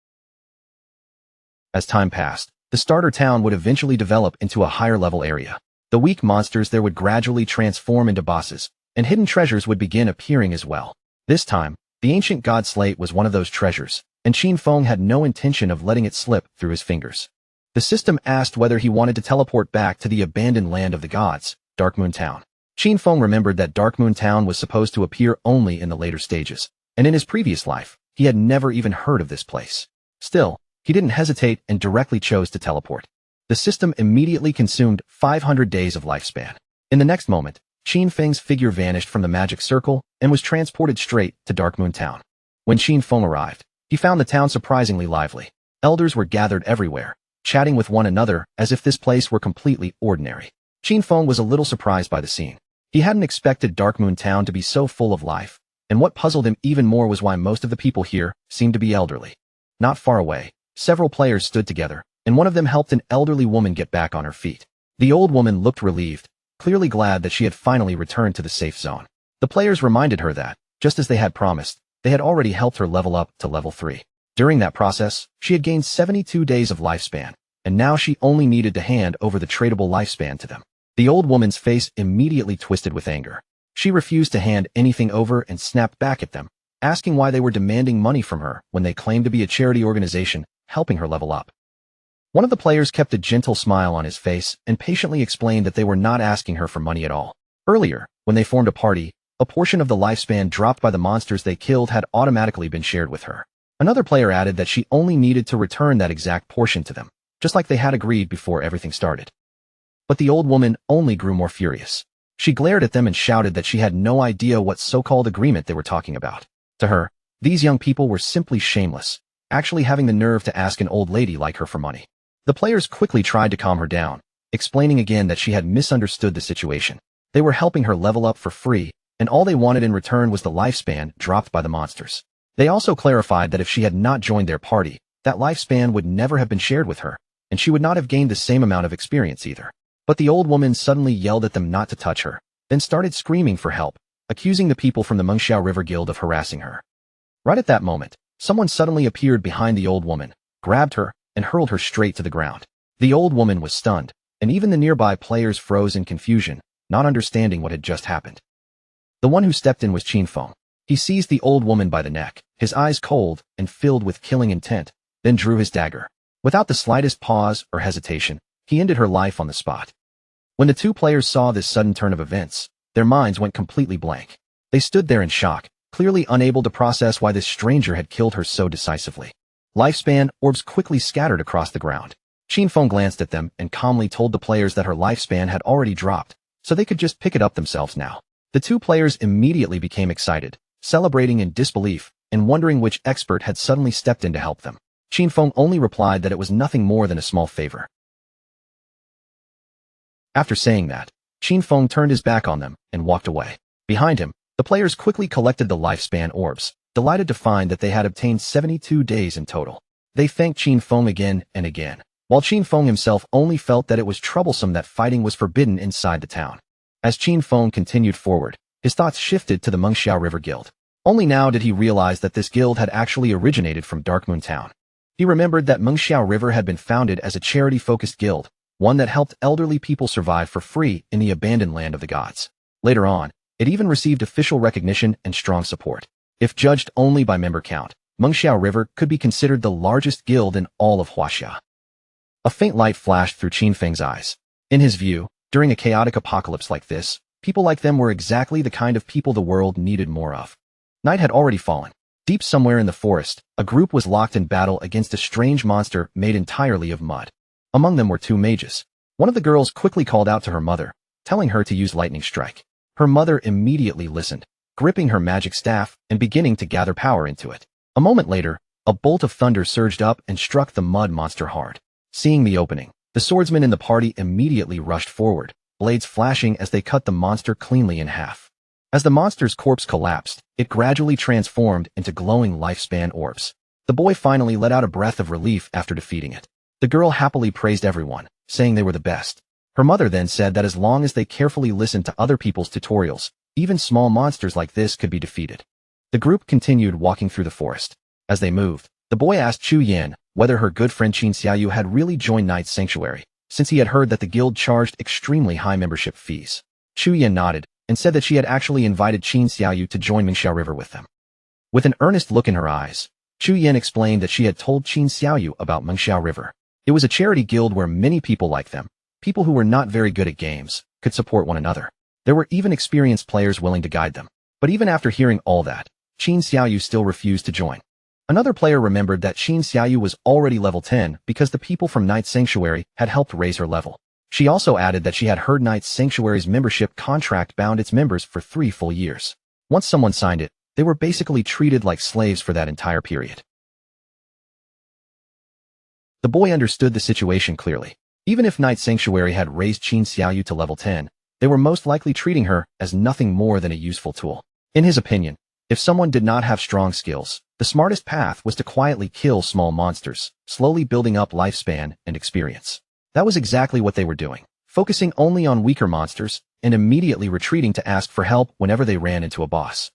As time passed, the starter town would eventually develop into a higher-level area. The weak monsters there would gradually transform into bosses, and hidden treasures would begin appearing as well. This time, the ancient god slate was one of those treasures, and Qin Feng had no intention of letting it slip through his fingers. The system asked whether he wanted to teleport back to the abandoned land of the gods, Darkmoon Town. Qin Feng remembered that Darkmoon Town was supposed to appear only in the later stages, and in his previous life, he had never even heard of this place. Still, he didn't hesitate and directly chose to teleport. The system immediately consumed 500 days of lifespan. In the next moment, Qin Feng's figure vanished from the magic circle and was transported straight to Darkmoon Town. When Qin Feng arrived, he found the town surprisingly lively. Elders were gathered everywhere, chatting with one another as if this place were completely ordinary. Qin Feng was a little surprised by the scene. He hadn't expected Darkmoon Town to be so full of life, and what puzzled him even more was why most of the people here seemed to be elderly. Not far away, several players stood together, and one of them helped an elderly woman get back on her feet. The old woman looked relieved, clearly glad that she had finally returned to the safe zone. The players reminded her that, just as they had promised, they had already helped her level up to level 3. During that process, she had gained 72 days of lifespan, and now she only needed to hand over the tradable lifespan to them. The old woman's face immediately twisted with anger. She refused to hand anything over and snapped back at them, asking why they were demanding money from her when they claimed to be a charity organization helping her level up. One of the players kept a gentle smile on his face and patiently explained that they were not asking her for money at all. Earlier, when they formed a party, a portion of the lifespan dropped by the monsters they killed had automatically been shared with her. Another player added that she only needed to return that exact portion to them, just like they had agreed before everything started. But the old woman only grew more furious. She glared at them and shouted that she had no idea what so-called agreement they were talking about. To her, these young people were simply shameless, actually having the nerve to ask an old lady like her for money. The players quickly tried to calm her down, explaining again that she had misunderstood the situation. They were helping her level up for free, and all they wanted in return was the lifespan dropped by the monsters. They also clarified that if she had not joined their party, that lifespan would never have been shared with her, and she would not have gained the same amount of experience either. But the old woman suddenly yelled at them not to touch her, then started screaming for help, accusing the people from the Mengxiao River Guild of harassing her. Right at that moment, someone suddenly appeared behind the old woman, grabbed her, and hurled her straight to the ground. The old woman was stunned, and even the nearby players froze in confusion, not understanding what had just happened. The one who stepped in was Qin Feng. He seized the old woman by the neck, his eyes cold and filled with killing intent, then drew his dagger. Without the slightest pause or hesitation, he ended her life on the spot. When the two players saw this sudden turn of events, their minds went completely blank. They stood there in shock, clearly unable to process why this stranger had killed her so decisively. Lifespan orbs quickly scattered across the ground. Qin Feng glanced at them and calmly told the players that her lifespan had already dropped, so they could just pick it up themselves now. The two players immediately became excited, celebrating in disbelief and wondering which expert had suddenly stepped in to help them. Qin Feng only replied that it was nothing more than a small favor. After saying that, Qin Feng turned his back on them and walked away. Behind him, the players quickly collected the lifespan orbs, delighted to find that they had obtained 72 days in total. They thanked Qin Feng again and again, while Qin Feng himself only felt that it was troublesome that fighting was forbidden inside the town. As Qin Feng continued forward, his thoughts shifted to the Mengxiao River Guild. Only now did he realize that this guild had actually originated from Darkmoon Town. He remembered that Mengxiao River had been founded as a charity-focused guild, one that helped elderly people survive for free in the abandoned land of the gods. Later on, it even received official recognition and strong support. If judged only by member count, Mengxiao River could be considered the largest guild in all of Huaxia. A faint light flashed through Qin Feng's eyes. In his view, during a chaotic apocalypse like this, people like them were exactly the kind of people the world needed more of. Night had already fallen. Deep somewhere in the forest, a group was locked in battle against a strange monster made entirely of mud. Among them were two mages. One of the girls quickly called out to her mother, telling her to use lightning strike. Her mother immediately listened, gripping her magic staff and beginning to gather power into it. A moment later, a bolt of thunder surged up and struck the mud monster hard. Seeing the opening, the swordsmen in the party immediately rushed forward, blades flashing as they cut the monster cleanly in half. As the monster's corpse collapsed, it gradually transformed into glowing lifespan orbs. The boy finally let out a breath of relief after defeating it. The girl happily praised everyone, saying they were the best. Her mother then said that as long as they carefully listened to other people's tutorials, even small monsters like this could be defeated. The group continued walking through the forest. As they moved, the boy asked Chu Yan whether her good friend Qin Xiaoyu had really joined Knight's Sanctuary, since he had heard that the guild charged extremely high membership fees. Chu Yan nodded and said that she had actually invited Qin Xiaoyu to join Mengxiao River with them. With an earnest look in her eyes, Chu Yan explained that she had told Qin Xiaoyu about Mengxiao River. It was a charity guild where many people like them, people who were not very good at games, could support one another. There were even experienced players willing to guide them. But even after hearing all that, Qin Xiaoyu still refused to join. Another player remembered that Qin Xiaoyu was already level 10 because the people from Knight's Sanctuary had helped raise her level. She also added that she had heard Knight's Sanctuary's membership contract bound its members for 3 full years. Once someone signed it, they were basically treated like slaves for that entire period. The boy understood the situation clearly. Even if Knight's Sanctuary had raised Qin Xiaoyu to level 10, they were most likely treating her as nothing more than a useful tool. In his opinion, if someone did not have strong skills, the smartest path was to quietly kill small monsters, slowly building up lifespan and experience. That was exactly what they were doing, focusing only on weaker monsters and immediately retreating to ask for help whenever they ran into a boss.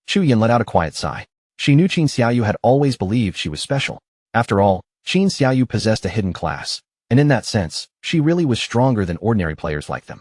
Chu Yan let out a quiet sigh. She knew Qin Xiaoyu had always believed she was special. After all, Qin Xiaoyu possessed a hidden class, and in that sense, she really was stronger than ordinary players like them.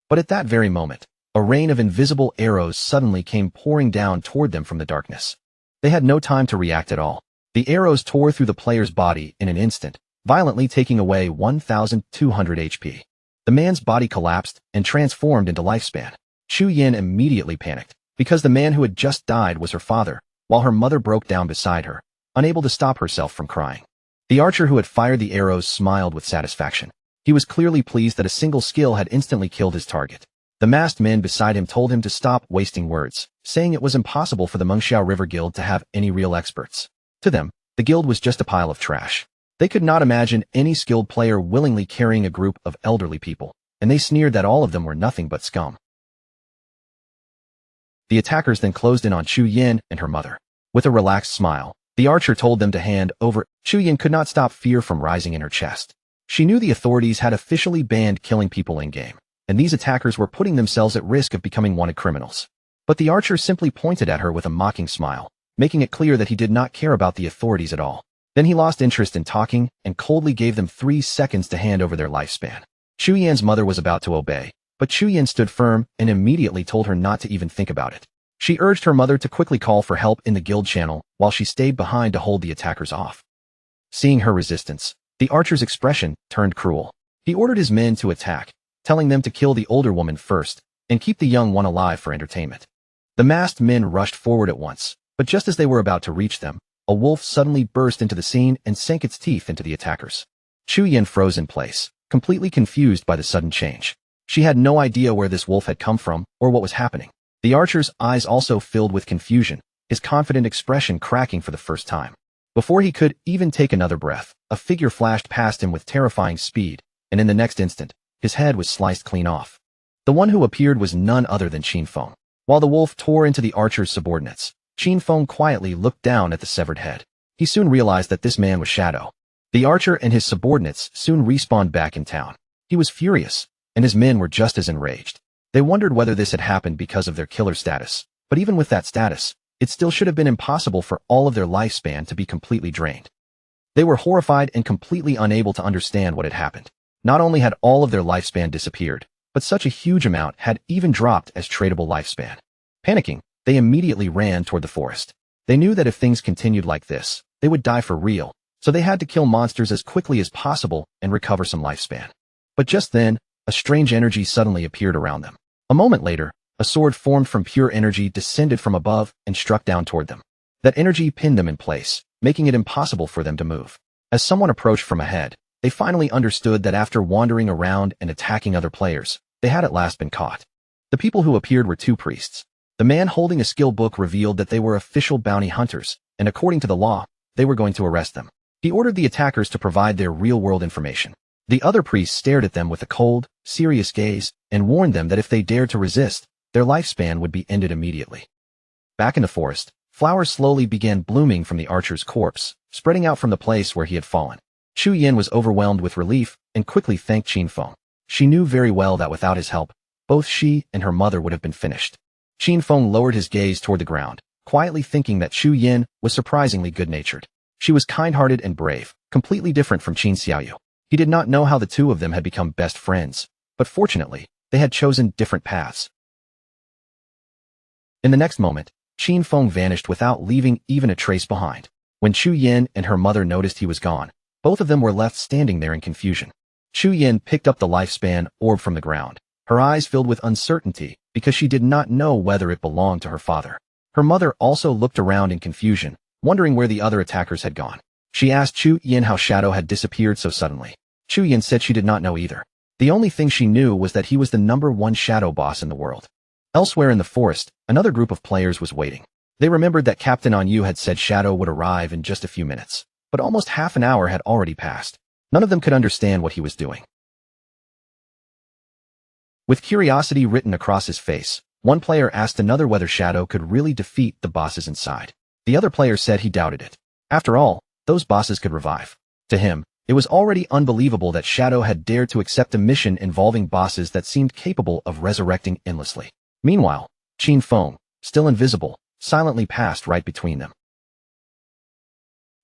But at that very moment, a rain of invisible arrows suddenly came pouring down toward them from the darkness. They had no time to react at all. The arrows tore through the player's body in an instant, violently taking away 1,200 HP. The man's body collapsed and transformed into lifespan. Chu Yan immediately panicked, because the man who had just died was her father, while her mother broke down beside her, unable to stop herself from crying. The archer who had fired the arrows smiled with satisfaction. He was clearly pleased that a single skill had instantly killed his target. The masked men beside him told him to stop wasting words, saying it was impossible for the Mengxiao River Guild to have any real experts. To them, the guild was just a pile of trash. They could not imagine any skilled player willingly carrying a group of elderly people, and they sneered that all of them were nothing but scum. The attackers then closed in on Chu Yan and her mother. With a relaxed smile, the archer told them to hand over. Chu Yan could not stop fear from rising in her chest. She knew the authorities had officially banned killing people in-game, and these attackers were putting themselves at risk of becoming wanted criminals. But the archer simply pointed at her with a mocking smile, making it clear that he did not care about the authorities at all. Then he lost interest in talking and coldly gave them 3 seconds to hand over their lifespan. Chu Yan's mother was about to obey, but Chu Yan stood firm and immediately told her not to even think about it. She urged her mother to quickly call for help in the guild channel while she stayed behind to hold the attackers off. Seeing her resistance, the archer's expression turned cruel. He ordered his men to attack, telling them to kill the older woman first and keep the young one alive for entertainment. The masked men rushed forward at once, but just as they were about to reach them, a wolf suddenly burst into the scene and sank its teeth into the attackers. Chu Yan froze in place, completely confused by the sudden change. She had no idea where this wolf had come from or what was happening. The archer's eyes also filled with confusion, his confident expression cracking for the first time. Before he could even take another breath, a figure flashed past him with terrifying speed, and in the next instant, his head was sliced clean off. The one who appeared was none other than Qin Feng. While the wolf tore into the archer's subordinates, Qin Feng quietly looked down at the severed head. He soon realized that this man was Shadow. The archer and his subordinates soon respawned back in town. He was furious, and his men were just as enraged. They wondered whether this had happened because of their killer status, but even with that status, it still should have been impossible for all of their lifespan to be completely drained. They were horrified and completely unable to understand what had happened. Not only had all of their lifespan disappeared, but such a huge amount had even dropped as tradable lifespan. Panicking, they immediately ran toward the forest. They knew that if things continued like this, they would die for real, so they had to kill monsters as quickly as possible and recover some lifespan. But just then, a strange energy suddenly appeared around them. A moment later, a sword formed from pure energy descended from above and struck down toward them. That energy pinned them in place, making it impossible for them to move. As someone approached from ahead, they finally understood that after wandering around and attacking other players, they had at last been caught. The people who appeared were two priests. The man holding a skill book revealed that they were official bounty hunters, and according to the law, they were going to arrest them. He ordered the attackers to provide their real-world information. The other priest stared at them with a cold, serious gaze and warned them that if they dared to resist, their lifespan would be ended immediately. Back in the forest, flowers slowly began blooming from the archer's corpse, spreading out from the place where he had fallen. Chu Yin was overwhelmed with relief and quickly thanked Qin Feng. She knew very well that without his help, both she and her mother would have been finished. Qin Feng lowered his gaze toward the ground, quietly thinking that Chu Yin was surprisingly good-natured. She was kind-hearted and brave, completely different from Qin Xiaoyu. He did not know how the two of them had become best friends, but fortunately, they had chosen different paths. In the next moment, Qin Feng vanished without leaving even a trace behind. When Chu Yin and her mother noticed he was gone, both of them were left standing there in confusion. Chu Yin picked up the lifespan orb from the ground, her eyes filled with uncertainty because she did not know whether it belonged to her father. Her mother also looked around in confusion, wondering where the other attackers had gone. She asked Chu Yin how Shadow had disappeared so suddenly. Chu Yin said she did not know either. The only thing she knew was that he was the #1 shadow boss in the world. Elsewhere in the forest, another group of players was waiting. They remembered that Captain Anyu had said Shadow would arrive in just a few minutes, but almost half an hour had already passed. None of them could understand what he was doing. With curiosity written across his face, one player asked another whether Shadow could really defeat the bosses inside. The other player said he doubted it. After all, those bosses could revive. To him, it was already unbelievable that Shadow had dared to accept a mission involving bosses that seemed capable of resurrecting endlessly. Meanwhile, Qin Feng, still invisible, silently passed right between them.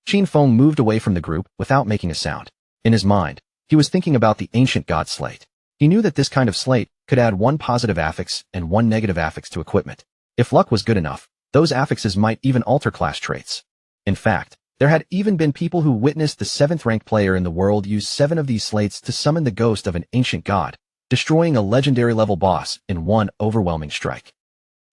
Qin Feng moved away from the group without making a sound. In his mind, he was thinking about the ancient god slate. He knew that this kind of slate could add 1 positive affix and 1 negative affix to equipment. If luck was good enough, those affixes might even alter class traits. In fact, there had even been people who witnessed the 7th-ranked player in the world use 7 of these slates to summon the ghost of an ancient god, destroying a legendary-level boss in one overwhelming strike.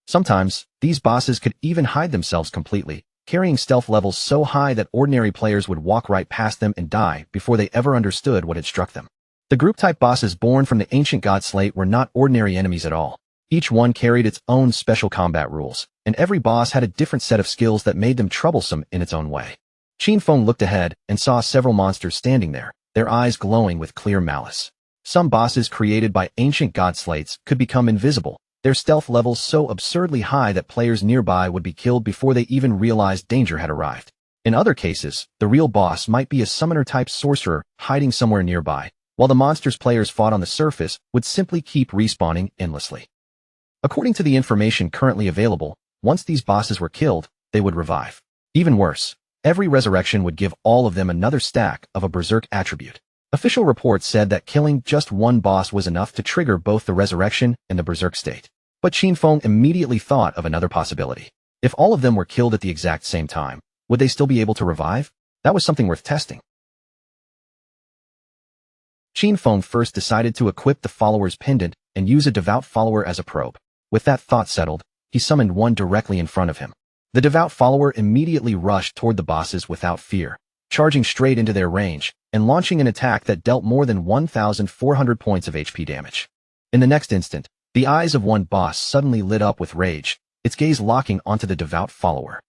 Sometimes, these bosses could even hide themselves completely, carrying stealth levels so high that ordinary players would walk right past them and die before they ever understood what had struck them. The group-type bosses born from the ancient god slate were not ordinary enemies at all. Each one carried its own special combat rules, and every boss had a different set of skills that made them troublesome in its own way. Qin Feng looked ahead and saw several monsters standing there, their eyes glowing with clear malice. Some bosses created by ancient god slates could become invisible, their stealth levels so absurdly high that players nearby would be killed before they even realized danger had arrived. In other cases, the real boss might be a summoner-type sorcerer hiding somewhere nearby, while the monsters players fought on the surface would simply keep respawning endlessly. According to the information currently available, once these bosses were killed, they would revive. Even worse, every resurrection would give all of them another stack of a berserk attribute. Official reports said that killing just one boss was enough to trigger both the resurrection and the berserk state. But Qin Feng immediately thought of another possibility. If all of them were killed at the exact same time, would they still be able to revive? That was something worth testing. Qin Feng first decided to equip the follower's pendant and use a devout follower as a probe. With that thought settled, he summoned one directly in front of him. The devout follower immediately rushed toward the bosses without fear, charging straight into their range and launching an attack that dealt more than 1,400 points of HP damage. In the next instant, the eyes of one boss suddenly lit up with rage, its gaze locking onto the devout follower.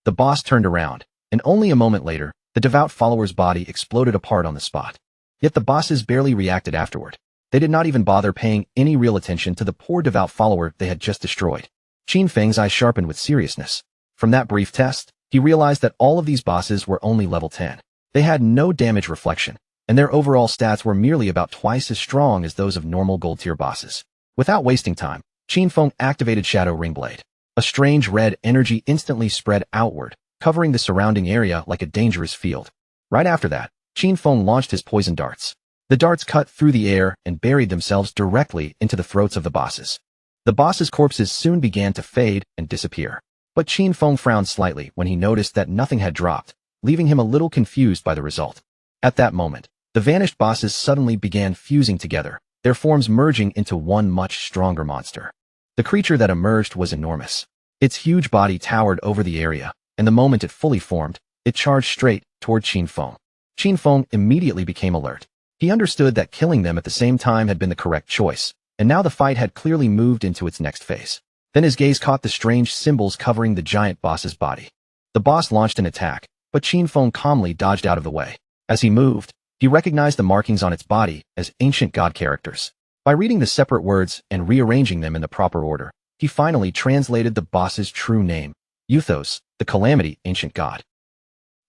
The boss turned around, and only a moment later, the devout follower's body exploded apart on the spot. Yet the bosses barely reacted afterward. They did not even bother paying any real attention to the poor devout follower they had just destroyed. Qin Feng's eyes sharpened with seriousness. From that brief test, he realized that all of these bosses were only level 10. They had no damage reflection, and their overall stats were merely about twice as strong as those of normal gold tier bosses. Without wasting time, Qin Feng activated Shadow Ringblade. A strange red energy instantly spread outward, covering the surrounding area like a dangerous field. Right after that, Qin Feng launched his poison darts. The darts cut through the air and buried themselves directly into the throats of the bosses. The bosses' corpses soon began to fade and disappear. But Qin Feng frowned slightly when he noticed that nothing had dropped, leaving him a little confused by the result. At that moment, the vanished bosses suddenly began fusing together, their forms merging into one much stronger monster. The creature that emerged was enormous. Its huge body towered over the area, and the moment it fully formed, it charged straight toward Qin Feng. Qin Feng immediately became alert. He understood that killing them at the same time had been the correct choice, and now the fight had clearly moved into its next phase. Then his gaze caught the strange symbols covering the giant boss's body. The boss launched an attack, but Qin Feng calmly dodged out of the way. As he moved, he recognized the markings on its body as ancient god characters. By reading the separate words and rearranging them in the proper order, he finally translated the boss's true name, Euthos, the Calamity Ancient God.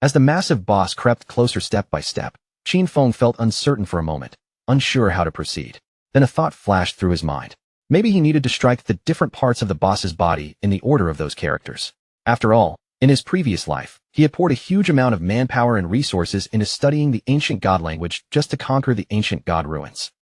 As the massive boss crept closer step by step, Qin Feng felt uncertain for a moment, unsure how to proceed. Then a thought flashed through his mind. Maybe he needed to strike the different parts of the boss's body in the order of those characters. After all, in his previous life, he had poured a huge amount of manpower and resources into studying the ancient god language just to conquer the ancient god ruins.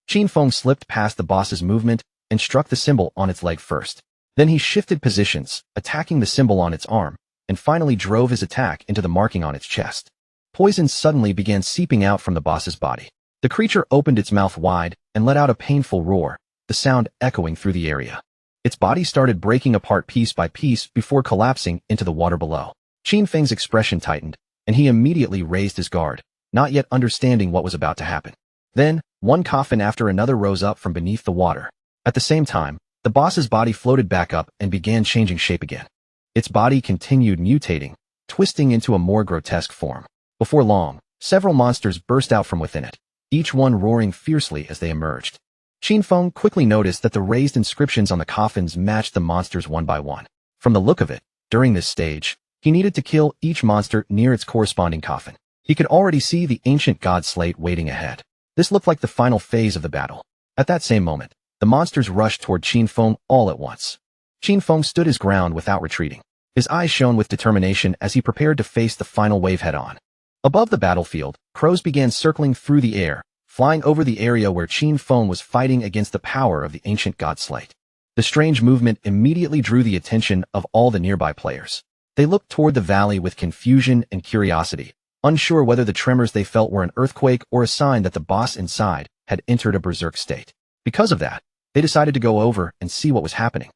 Qin Feng slipped past the boss's movement and struck the symbol on its leg first. Then he shifted positions, attacking the symbol on its arm, and finally drove his attack into the marking on its chest. Poison suddenly began seeping out from the boss's body. The creature opened its mouth wide and let out a painful roar, the sound echoing through the area. Its body started breaking apart piece by piece before collapsing into the water below. Qin Feng's expression tightened, and he immediately raised his guard, not yet understanding what was about to happen. Then, one coffin after another rose up from beneath the water. At the same time, the boss's body floated back up and began changing shape again. Its body continued mutating, twisting into a more grotesque form. Before long, several monsters burst out from within it, each one roaring fiercely as they emerged. Qin Feng quickly noticed that the raised inscriptions on the coffins matched the monsters one by one. From the look of it, during this stage, he needed to kill each monster near its corresponding coffin. He could already see the ancient god slate waiting ahead. This looked like the final phase of the battle. At that same moment, the monsters rushed toward Qin Feng all at once. Qin Feng stood his ground without retreating. His eyes shone with determination as he prepared to face the final wave head-on. Above the battlefield, crows began circling through the air, flying over the area where Qin Feng was fighting against the power of the ancient god slate. The strange movement immediately drew the attention of all the nearby players. They looked toward the valley with confusion and curiosity, unsure whether the tremors they felt were an earthquake or a sign that the boss inside had entered a berserk state. Because of that, they decided to go over and see what was happening.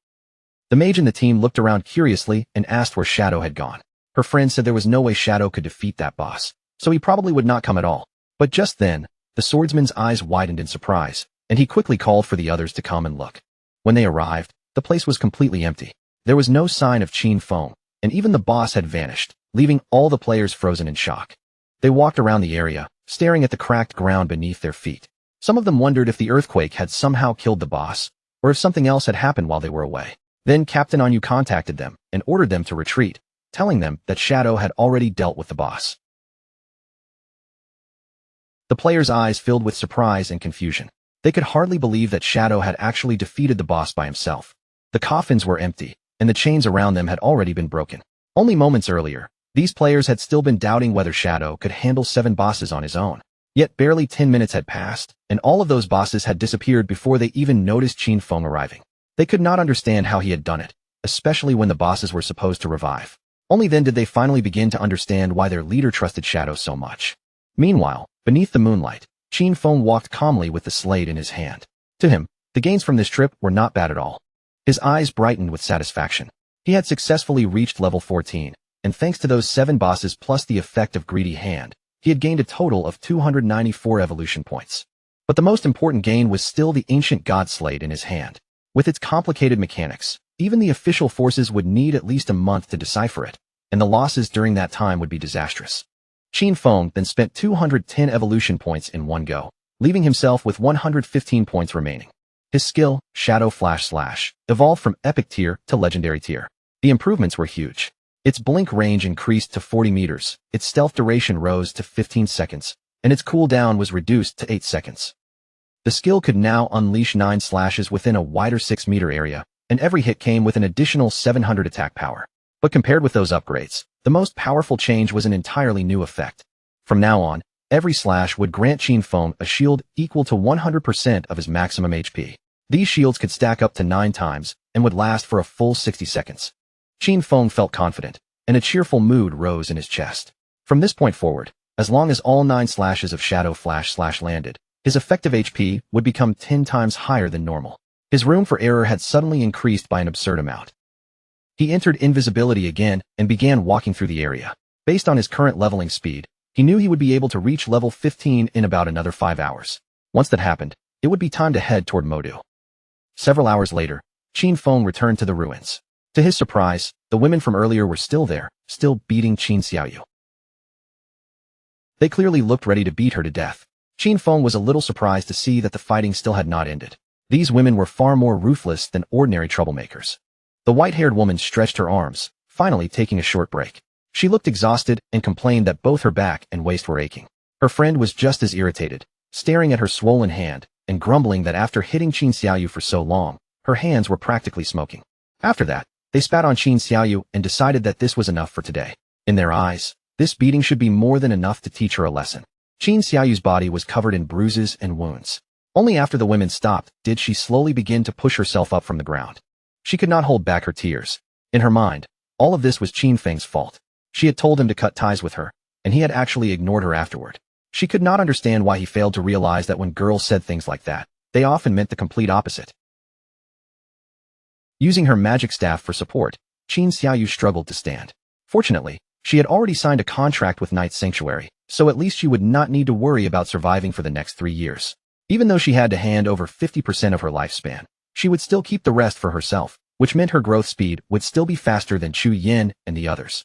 The mage in the team looked around curiously and asked where Shadow had gone. Her friend said there was no way Shadow could defeat that boss, so he probably would not come at all. But just then, the swordsman's eyes widened in surprise, and he quickly called for the others to come and look. When they arrived, the place was completely empty. There was no sign of Qin Feng, and even the boss had vanished, leaving all the players frozen in shock. They walked around the area, staring at the cracked ground beneath their feet. Some of them wondered if the earthquake had somehow killed the boss, or if something else had happened while they were away. Then Captain Anu contacted them and ordered them to retreat, telling them that Shadow had already dealt with the boss. The players' eyes filled with surprise and confusion. They could hardly believe that Shadow had actually defeated the boss by himself. The coffins were empty, and the chains around them had already been broken. Only moments earlier, these players had still been doubting whether Shadow could handle 7 bosses on his own. Yet barely 10 minutes had passed, and all of those bosses had disappeared before they even noticed Qin Feng arriving. They could not understand how he had done it, especially when the bosses were supposed to revive. Only then did they finally begin to understand why their leader trusted Shadow so much. Meanwhile, beneath the moonlight, Qin Feng walked calmly with the slate in his hand. To him, the gains from this trip were not bad at all. His eyes brightened with satisfaction. He had successfully reached level 14, and thanks to those 7 bosses plus the effect of Greedy Hand, he had gained a total of 294 evolution points. But the most important gain was still the ancient god slate in his hand. With its complicated mechanics, even the official forces would need at least a month to decipher it, and the losses during that time would be disastrous. Qin Feng then spent 210 evolution points in one go, leaving himself with 115 points remaining. His skill, Shadow Flash Slash, evolved from epic tier to legendary tier. The improvements were huge. Its blink range increased to 40 meters, its stealth duration rose to 15 seconds, and its cooldown was reduced to 8 seconds. The skill could now unleash 9 slashes within a wider 6-meter area, and every hit came with an additional 700 attack power. But compared with those upgrades, the most powerful change was an entirely new effect. From now on, every slash would grant Qin Feng a shield equal to 100% of his maximum HP. These shields could stack up to 9 times, and would last for a full 60 seconds. Qin Feng felt confident, and a cheerful mood rose in his chest. From this point forward, as long as all 9 slashes of Shadow Flash landed, his effective HP would become 10 times higher than normal. His room for error had suddenly increased by an absurd amount. He entered invisibility again and began walking through the area. Based on his current leveling speed, he knew he would be able to reach level 15 in about another 5 hours. Once that happened, it would be time to head toward Modu. Several hours later, Qin Feng returned to the ruins. To his surprise, the women from earlier were still there, still beating Qin Xiaoyu. They clearly looked ready to beat her to death. Qin Feng was a little surprised to see that the fighting still had not ended. These women were far more ruthless than ordinary troublemakers. The white-haired woman stretched her arms, finally taking a short break. She looked exhausted and complained that both her back and waist were aching. Her friend was just as irritated, staring at her swollen hand and grumbling that after hitting Qin Xiaoyu for so long, her hands were practically smoking. After that, they spat on Qin Xiaoyu and decided that this was enough for today. In their eyes, this beating should be more than enough to teach her a lesson. Qin Xiaoyu's body was covered in bruises and wounds. Only after the women stopped did she slowly begin to push herself up from the ground. She could not hold back her tears. In her mind, all of this was Qin Feng's fault. She had told him to cut ties with her, and he had actually ignored her afterward. She could not understand why he failed to realize that when girls said things like that, they often meant the complete opposite. Using her magic staff for support, Qin Xiaoyu struggled to stand. Fortunately, she had already signed a contract with Knight's Sanctuary, so at least she would not need to worry about surviving for the next 3 years. Even though she had to hand over 50% of her lifespan, she would still keep the rest for herself, which meant her growth speed would still be faster than Chu Yin and the others.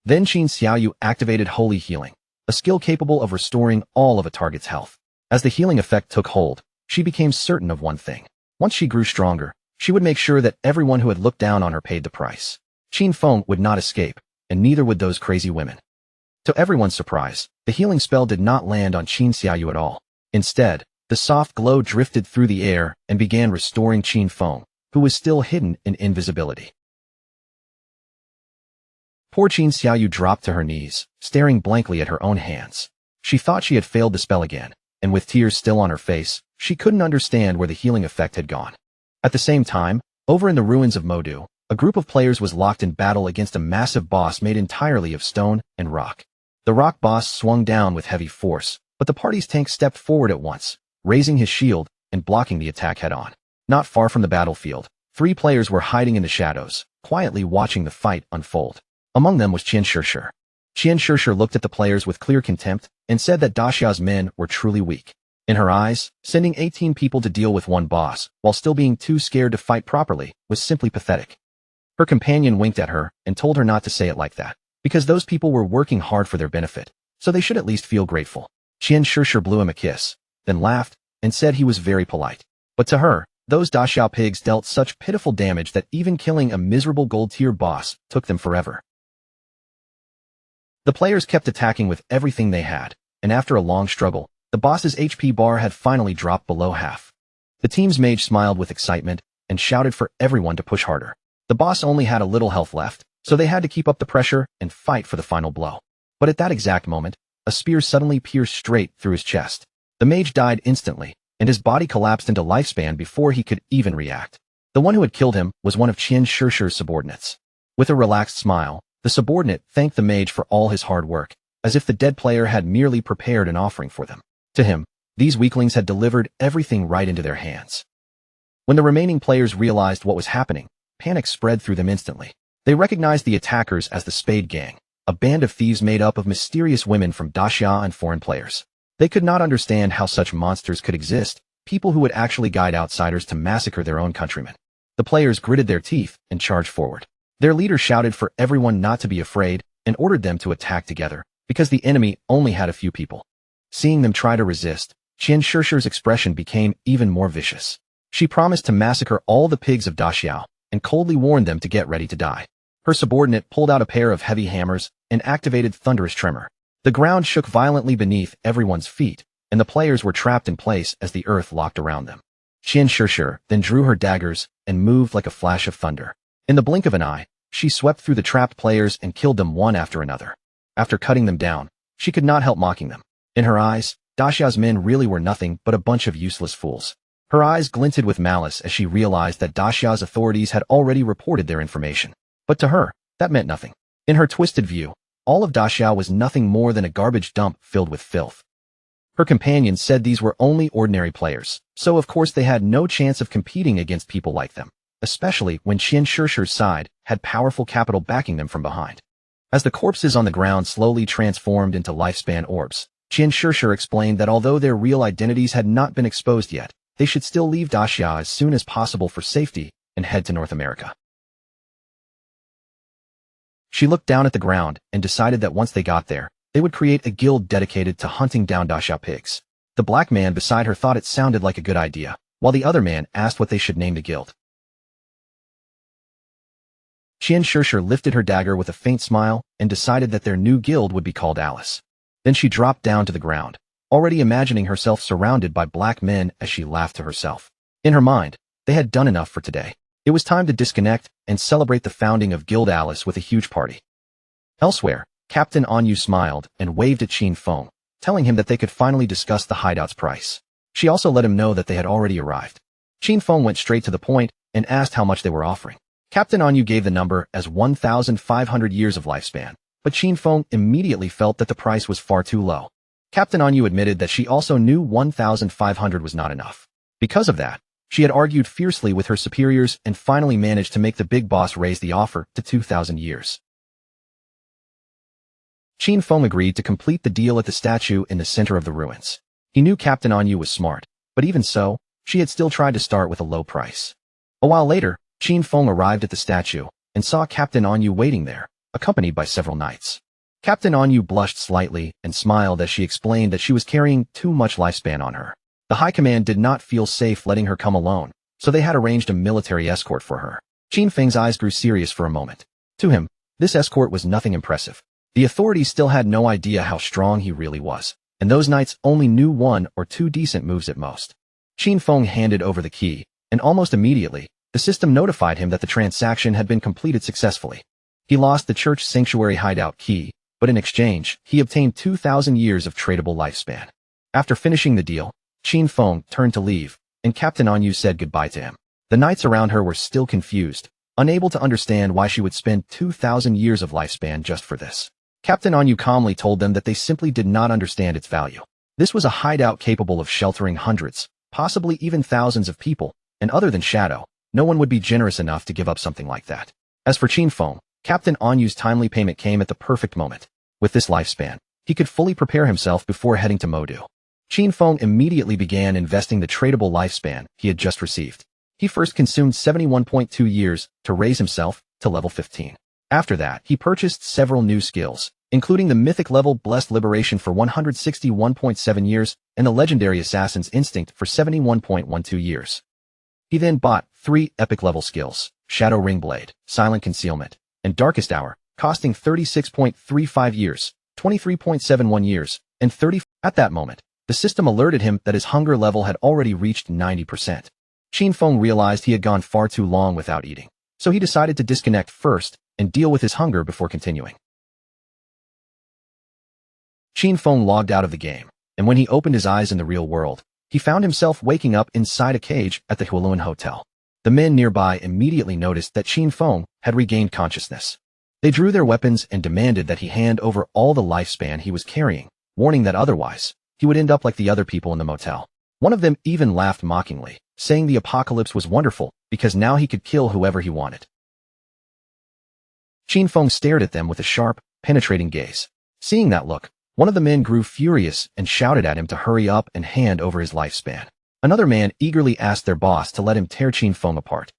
Then Qin Xiaoyu activated Holy Healing, a skill capable of restoring all of a target's health. As the healing effect took hold, she became certain of one thing. Once she grew stronger, she would make sure that everyone who had looked down on her paid the price. Qin Feng would not escape, and neither would those crazy women. To everyone's surprise, the healing spell did not land on Qin Xiaoyu at all. Instead, the soft glow drifted through the air and began restoring Qin Feng, who was still hidden in invisibility. Poor Qin Xiaoyu dropped to her knees, staring blankly at her own hands. She thought she had failed the spell again, and with tears still on her face, she couldn't understand where the healing effect had gone. At the same time, over in the ruins of Modu, a group of players was locked in battle against a massive boss made entirely of stone and rock. The rock boss swung down with heavy force, but the party's tank stepped forward at once, raising his shield and blocking the attack head-on. Not far from the battlefield, 3 players were hiding in the shadows, quietly watching the fight unfold. Among them was Qian Shishir. Qian Shishir looked at the players with clear contempt and said that Daxia's men were truly weak. In her eyes, sending 18 people to deal with one boss, while still being too scared to fight properly, was simply pathetic. Her companion winked at her and told her not to say it like that, because those people were working hard for their benefit, so they should at least feel grateful. Qian Shishir blew him a kiss, then laughed, and said he was very polite. But to her, those Daxiao pigs dealt such pitiful damage that even killing a miserable gold-tier boss took them forever. The players kept attacking with everything they had, and after a long struggle, the boss's HP bar had finally dropped below half. The team's mage smiled with excitement and shouted for everyone to push harder. The boss only had a little health left, so they had to keep up the pressure and fight for the final blow. But at that exact moment, a spear suddenly pierced straight through his chest. The mage died instantly, and his body collapsed into lifespan before he could even react. The one who had killed him was one of Qian Shishir's subordinates. With a relaxed smile, the subordinate thanked the mage for all his hard work, as if the dead player had merely prepared an offering for them. To him, these weaklings had delivered everything right into their hands. When the remaining players realized what was happening, panic spread through them instantly. They recognized the attackers as the Spade Gang, a band of thieves made up of mysterious women from Daxia and foreign players. They could not understand how such monsters could exist, people who would actually guide outsiders to massacre their own countrymen. The players gritted their teeth and charged forward. Their leader shouted for everyone not to be afraid and ordered them to attack together, because the enemy only had a few people. Seeing them try to resist, Qian Shishir's expression became even more vicious. She promised to massacre all the pigs of Daxiao, and coldly warned them to get ready to die. Her subordinate pulled out a pair of heavy hammers and activated thunderous tremor. The ground shook violently beneath everyone's feet, and the players were trapped in place as the earth locked around them. Qian Shishir then drew her daggers and moved like a flash of thunder. In the blink of an eye, she swept through the trapped players and killed them one after another. After cutting them down, she could not help mocking them. In her eyes, Daxia's men really were nothing but a bunch of useless fools. Her eyes glinted with malice as she realized that Daxia's authorities had already reported their information. But to her, that meant nothing. In her twisted view, all of Daxia was nothing more than a garbage dump filled with filth. Her companions said these were only ordinary players, so of course they had no chance of competing against people like them, especially when Qian Shishir's side had powerful capital backing them from behind. As the corpses on the ground slowly transformed into lifespan orbs, Qian Shishir explained that although their real identities had not been exposed yet, they should still leave Daxia as soon as possible for safety and head to North America. She looked down at the ground and decided that once they got there, they would create a guild dedicated to hunting down Daxia pigs. The black man beside her thought it sounded like a good idea, while the other man asked what they should name the guild. Qian Shishir lifted her dagger with a faint smile and decided that their new guild would be called Alice. Then she dropped down to the ground, already imagining herself surrounded by black men as she laughed to herself. In her mind, they had done enough for today. It was time to disconnect and celebrate the founding of Guild Alice with a huge party. Elsewhere, Captain Anyu smiled and waved at Qin Feng, telling him that they could finally discuss the hideout's price. She also let him know that they had already arrived. Qin Feng went straight to the point and asked how much they were offering. Captain Anyu gave the number as 1,500 years of lifespan, but Qin Feng immediately felt that the price was far too low. Captain Anyu admitted that she also knew 1,500 was not enough. Because of that, she had argued fiercely with her superiors and finally managed to make the big boss raise the offer to 2,000 years. Qin Feng agreed to complete the deal at the statue in the center of the ruins. He knew Captain Anyu was smart, but even so, she had still tried to start with a low price. A while later, Qin Feng arrived at the statue and saw Captain Anyu waiting there, accompanied by several knights. Captain Anyu blushed slightly and smiled as she explained that she was carrying too much lifespan on her. The High Command did not feel safe letting her come alone, so they had arranged a military escort for her. Qin Feng's eyes grew serious for a moment. To him, this escort was nothing impressive. The authorities still had no idea how strong he really was, and those knights only knew one or two decent moves at most. Qin Feng handed over the key, and almost immediately, the system notified him that the transaction had been completed successfully. He lost the church sanctuary hideout key, but in exchange, he obtained 2,000 years of tradable lifespan. After finishing the deal, Qin Feng turned to leave, and Captain Anyu said goodbye to him. The knights around her were still confused, unable to understand why she would spend 2,000 years of lifespan just for this. Captain Anyu calmly told them that they simply did not understand its value. This was a hideout capable of sheltering hundreds, possibly even thousands of people, and other than Shadow, no one would be generous enough to give up something like that. As for Qin Feng, Captain Anyu's timely payment came at the perfect moment. With this lifespan, he could fully prepare himself before heading to Modu. Qin Feng immediately began investing the tradable lifespan he had just received. He first consumed 71.2 years to raise himself to level 15. After that, he purchased several new skills, including the mythic level Blessed Liberation for 161.7 years and the legendary Assassin's Instinct for 71.12 years. He then bought 3 epic level skills, Shadow Ring Blade, Silent Concealment, and Darkest Hour, costing 36.35 years, 23.71 years, and 30. At that moment, the system alerted him that his hunger level had already reached 90%. Qin Feng realized he had gone far too long without eating, so he decided to disconnect first and deal with his hunger before continuing. Qin Feng logged out of the game, and when he opened his eyes in the real world, he found himself waking up inside a cage at the Huoluan Hotel. The men nearby immediately noticed that Qin Feng had regained consciousness. They drew their weapons and demanded that he hand over all the lifespan he was carrying, warning that otherwise, he would end up like the other people in the motel. One of them even laughed mockingly, saying the apocalypse was wonderful because now he could kill whoever he wanted. Qin Feng stared at them with a sharp, penetrating gaze. Seeing that look, one of the men grew furious and shouted at him to hurry up and hand over his lifespan. Another man eagerly asked their boss to let him tear Qin Feng apart.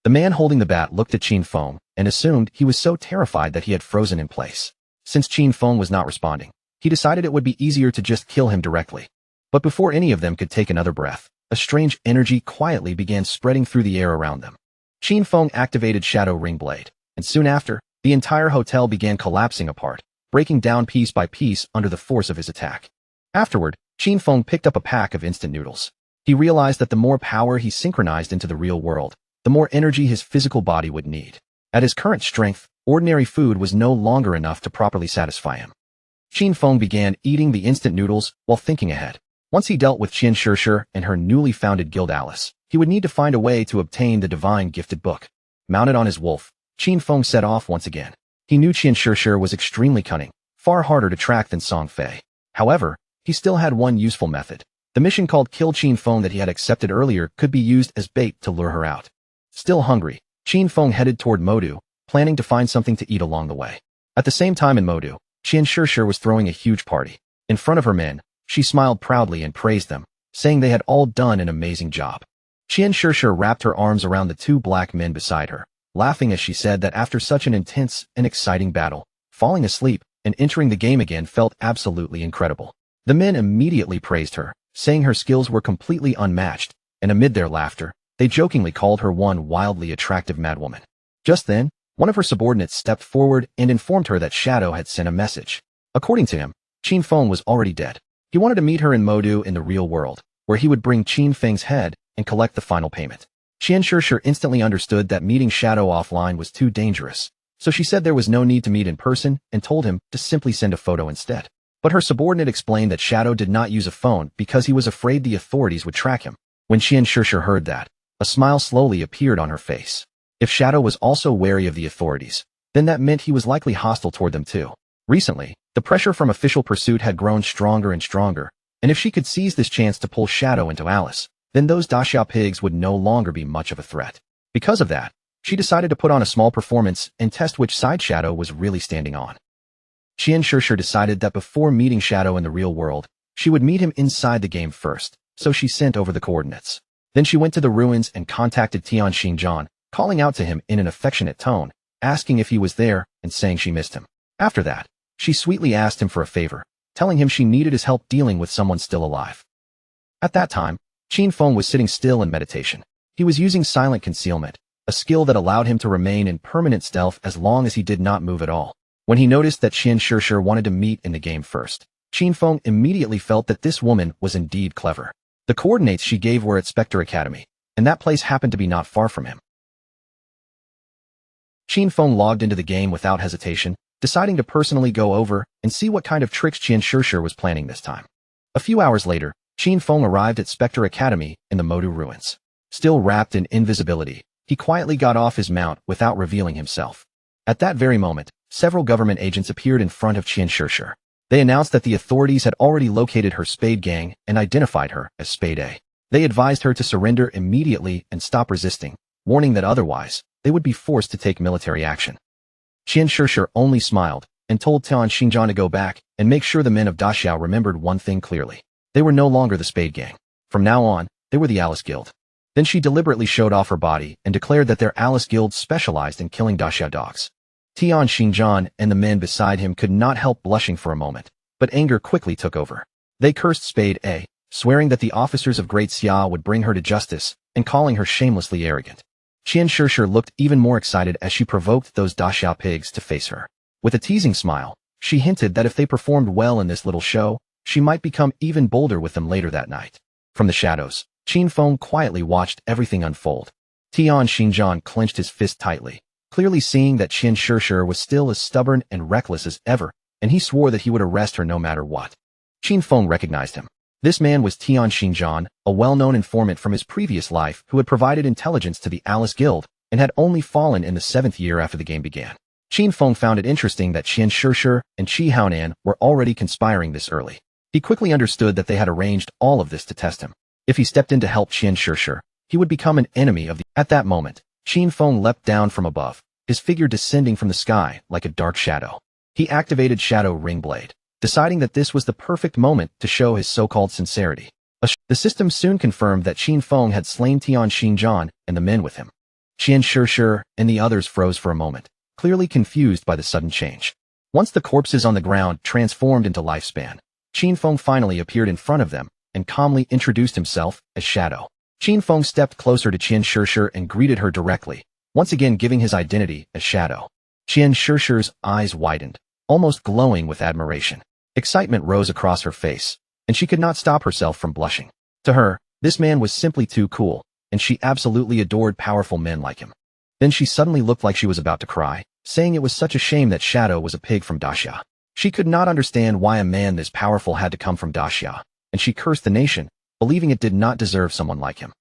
The man holding the bat looked at Qin Feng and assumed he was so terrified that he had frozen in place. Since Qin Feng was not responding, he decided it would be easier to just kill him directly. But before any of them could take another breath, a strange energy quietly began spreading through the air around them. Qin Feng activated Shadow Ring Blade, and soon after, the entire hotel began collapsing apart, breaking down piece by piece under the force of his attack. Afterward, Qin Feng picked up a pack of instant noodles. He realized that the more power he synchronized into the real world, the more energy his physical body would need. At his current strength, ordinary food was no longer enough to properly satisfy him. Qin Feng began eating the instant noodles while thinking ahead. Once he dealt with Qian Shishir and her newly founded guild Alice, he would need to find a way to obtain the divine gifted book. Mounted on his wolf, Qin Feng set off once again. He knew Qian Shishir was extremely cunning, far harder to track than Song Fei. However, he still had one useful method. The mission called Kill Qin Feng that he had accepted earlier could be used as bait to lure her out. Still hungry, Qin Feng headed toward Modu, planning to find something to eat along the way. At the same time in Modu, Qian Shishir was throwing a huge party. In front of her men, she smiled proudly and praised them, saying they had all done an amazing job. Qian Shishir wrapped her arms around the two black men beside her, laughing as she said that after such an intense and exciting battle, falling asleep and entering the game again felt absolutely incredible. The men immediately praised her, saying her skills were completely unmatched, and amid their laughter, they jokingly called her one wildly attractive madwoman. Just then, one of her subordinates stepped forward and informed her that Shadow had sent a message. According to him, Qin Feng was already dead. He wanted to meet her in Modu in the real world, where he would bring Qin Feng's head and collect the final payment. Qian Shishir instantly understood that meeting Shadow offline was too dangerous, so she said there was no need to meet in person and told him to simply send a photo instead. But her subordinate explained that Shadow did not use a phone because he was afraid the authorities would track him. When Qian Shishir heard that, a smile slowly appeared on her face. If Shadow was also wary of the authorities, then that meant he was likely hostile toward them too. Recently, the pressure from official pursuit had grown stronger and stronger, and if she could seize this chance to pull Shadow into Alice, then those Daxia pigs would no longer be much of a threat. Because of that, she decided to put on a small performance and test which side Shadow was really standing on. Qian Shishir decided that before meeting Shadow in the real world, she would meet him inside the game first, so she sent over the coordinates. Then she went to the ruins and contacted Tian Xinjian, calling out to him in an affectionate tone, asking if he was there and saying she missed him. After that, she sweetly asked him for a favor, telling him she needed his help dealing with someone still alive. At that time, Qin Feng was sitting still in meditation. He was using silent concealment, a skill that allowed him to remain in permanent stealth as long as he did not move at all. When he noticed that Qian Shishir wanted to meet in the game first, Qin Feng immediately felt that this woman was indeed clever. The coordinates she gave were at Spectre Academy, and that place happened to be not far from him. Qin Feng logged into the game without hesitation, deciding to personally go over and see what kind of tricks Qian Shishir was planning this time. A few hours later, Qin Feng arrived at Spectre Academy in the Modu ruins. Still wrapped in invisibility, he quietly got off his mount without revealing himself. At that very moment, several government agents appeared in front of Qian Shishir. They announced that the authorities had already located her Spade gang and identified her as Spade A. They advised her to surrender immediately and stop resisting, warning that otherwise, they would be forced to take military action. Qian Shishir only smiled and told Tian Xinjian to go back and make sure the men of Daxiao remembered one thing clearly. They were no longer the Spade gang. From now on, they were the Alice Guild. Then she deliberately showed off her body and declared that their Alice Guild specialized in killing Daxiao dogs. Tian Xinjian and the men beside him could not help blushing for a moment, but anger quickly took over. They cursed Spade A, swearing that the officers of Great Xia would bring her to justice and calling her shamelessly arrogant. Qian Shishir looked even more excited as she provoked those Daxiao pigs to face her. With a teasing smile, she hinted that if they performed well in this little show, she might become even bolder with them later that night. From the shadows, Qin Feng quietly watched everything unfold. Tian Xinjian clenched his fist tightly, clearly seeing that Qian Shishir was still as stubborn and reckless as ever, and he swore that he would arrest her no matter what. Qin Feng recognized him. This man was Tian Xinjian, a well-known informant from his previous life who had provided intelligence to the Alice Guild and had only fallen in the 7th year after the game began. Qin Feng found it interesting that Qian Shishir and Qi Haonan were already conspiring this early. He quickly understood that they had arranged all of this to test him. If he stepped in to help Qian Shishir, he would become an enemy of the— At that moment, Qin Feng leapt down from above, his figure descending from the sky like a dark shadow. He activated Shadow Ring Blade, deciding that this was the perfect moment to show his so-called sincerity. The system soon confirmed that Qin Feng had slain Tian Xinjian and the men with him. Qian Shishir and the others froze for a moment, clearly confused by the sudden change. Once the corpses on the ground transformed into lifespan, Qin Feng finally appeared in front of them, and calmly introduced himself as Shadow. Qin Feng stepped closer to Qian Shishir and greeted her directly, once again giving his identity as Shadow. Qian Shishir's eyes widened, almost glowing with admiration. Excitement rose across her face, and she could not stop herself from blushing. To her, this man was simply too cool, and she absolutely adored powerful men like him. Then she suddenly looked like she was about to cry, saying it was such a shame that Shadow was a pig from Daxia. She could not understand why a man this powerful had to come from Daxia, and she cursed the nation, believing it did not deserve someone like him.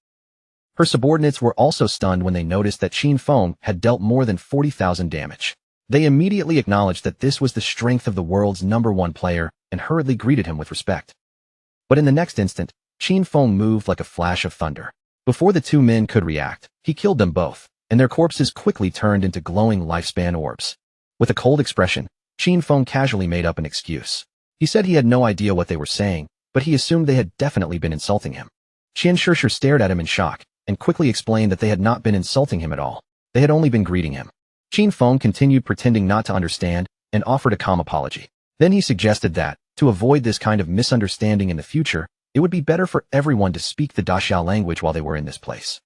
Her subordinates were also stunned when they noticed that Qin Feng had dealt more than 40,000 damage. They immediately acknowledged that this was the strength of the world's #1 player and hurriedly greeted him with respect. But in the next instant, Qin Feng moved like a flash of thunder. Before the two men could react, he killed them both, and their corpses quickly turned into glowing lifespan orbs. With a cold expression, Qin Feng casually made up an excuse. He said he had no idea what they were saying, but he assumed they had definitely been insulting him. Qian Shishir stared at him in shock, and quickly explained that they had not been insulting him at all. They had only been greeting him. Qin Feng continued pretending not to understand and offered a calm apology. Then he suggested that, to avoid this kind of misunderstanding in the future, it would be better for everyone to speak the Daxia language while they were in this place.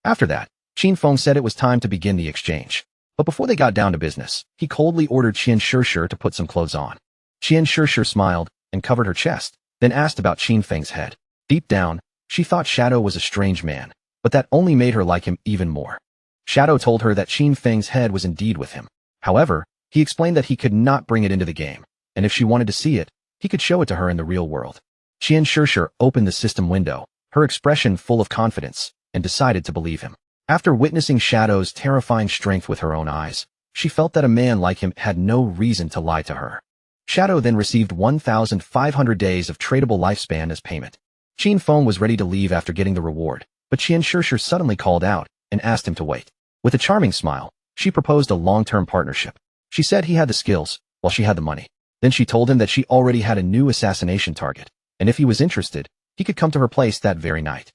After that, Qin Feng said it was time to begin the exchange. But before they got down to business, he coldly ordered Qian Shishir to put some clothes on. Qian Shishir smiled and covered her chest, then asked about Qin Feng's head. Deep down, she thought Shadow was a strange man, but that only made her like him even more. Shadow told her that Qin Feng's head was indeed with him. However, he explained that he could not bring it into the game, and if she wanted to see it, he could show it to her in the real world. Qian Shishir opened the system window, her expression full of confidence, and decided to believe him. After witnessing Shadow's terrifying strength with her own eyes, she felt that a man like him had no reason to lie to her. Shadow then received 1,500 days of tradable lifespan as payment. Qin Feng was ready to leave after getting the reward, but Qian Shishir suddenly called out and asked him to wait. With a charming smile, she proposed a long-term partnership. She said he had the skills, while she had the money. Then she told him that she already had a new assassination target, and if he was interested, he could come to her place that very night.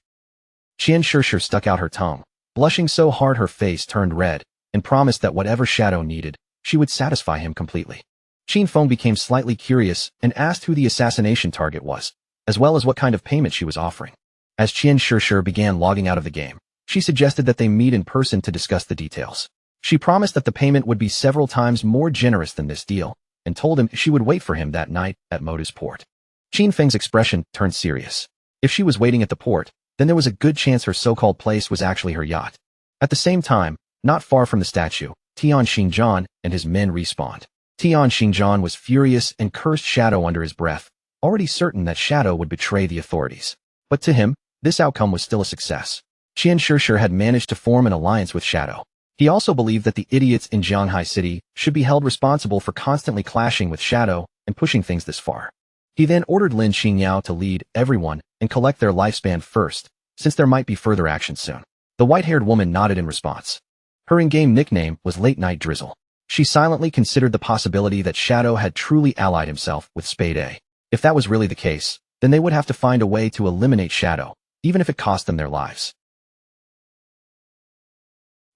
Qian Shishir stuck out her tongue, blushing so hard her face turned red, and promised that whatever Shadow needed, she would satisfy him completely. Qin Feng became slightly curious and asked who the assassination target was, as well as what kind of payment she was offering. As Qian Shishir began logging out of the game, she suggested that they meet in person to discuss the details. She promised that the payment would be several times more generous than this deal, and told him she would wait for him that night at Modu's port. Qin Feng's expression turned serious. If she was waiting at the port, then there was a good chance her so-called place was actually her yacht. At the same time, not far from the statue, Tian Xingjian and his men respawned. Tian Xingjian was furious and cursed Shadow under his breath, already certain that Shadow would betray the authorities. But to him, this outcome was still a success. Qian Shishir had managed to form an alliance with Shadow. He also believed that the idiots in Jianghai City should be held responsible for constantly clashing with Shadow and pushing things this far. He then ordered Lin Xingyao to lead everyone and collect their lifespan first, since there might be further action soon. The white-haired woman nodded in response. Her in-game nickname was Late Night Drizzle. She silently considered the possibility that Shadow had truly allied himself with Spade A. If that was really the case, then they would have to find a way to eliminate Shadow, even if it cost them their lives.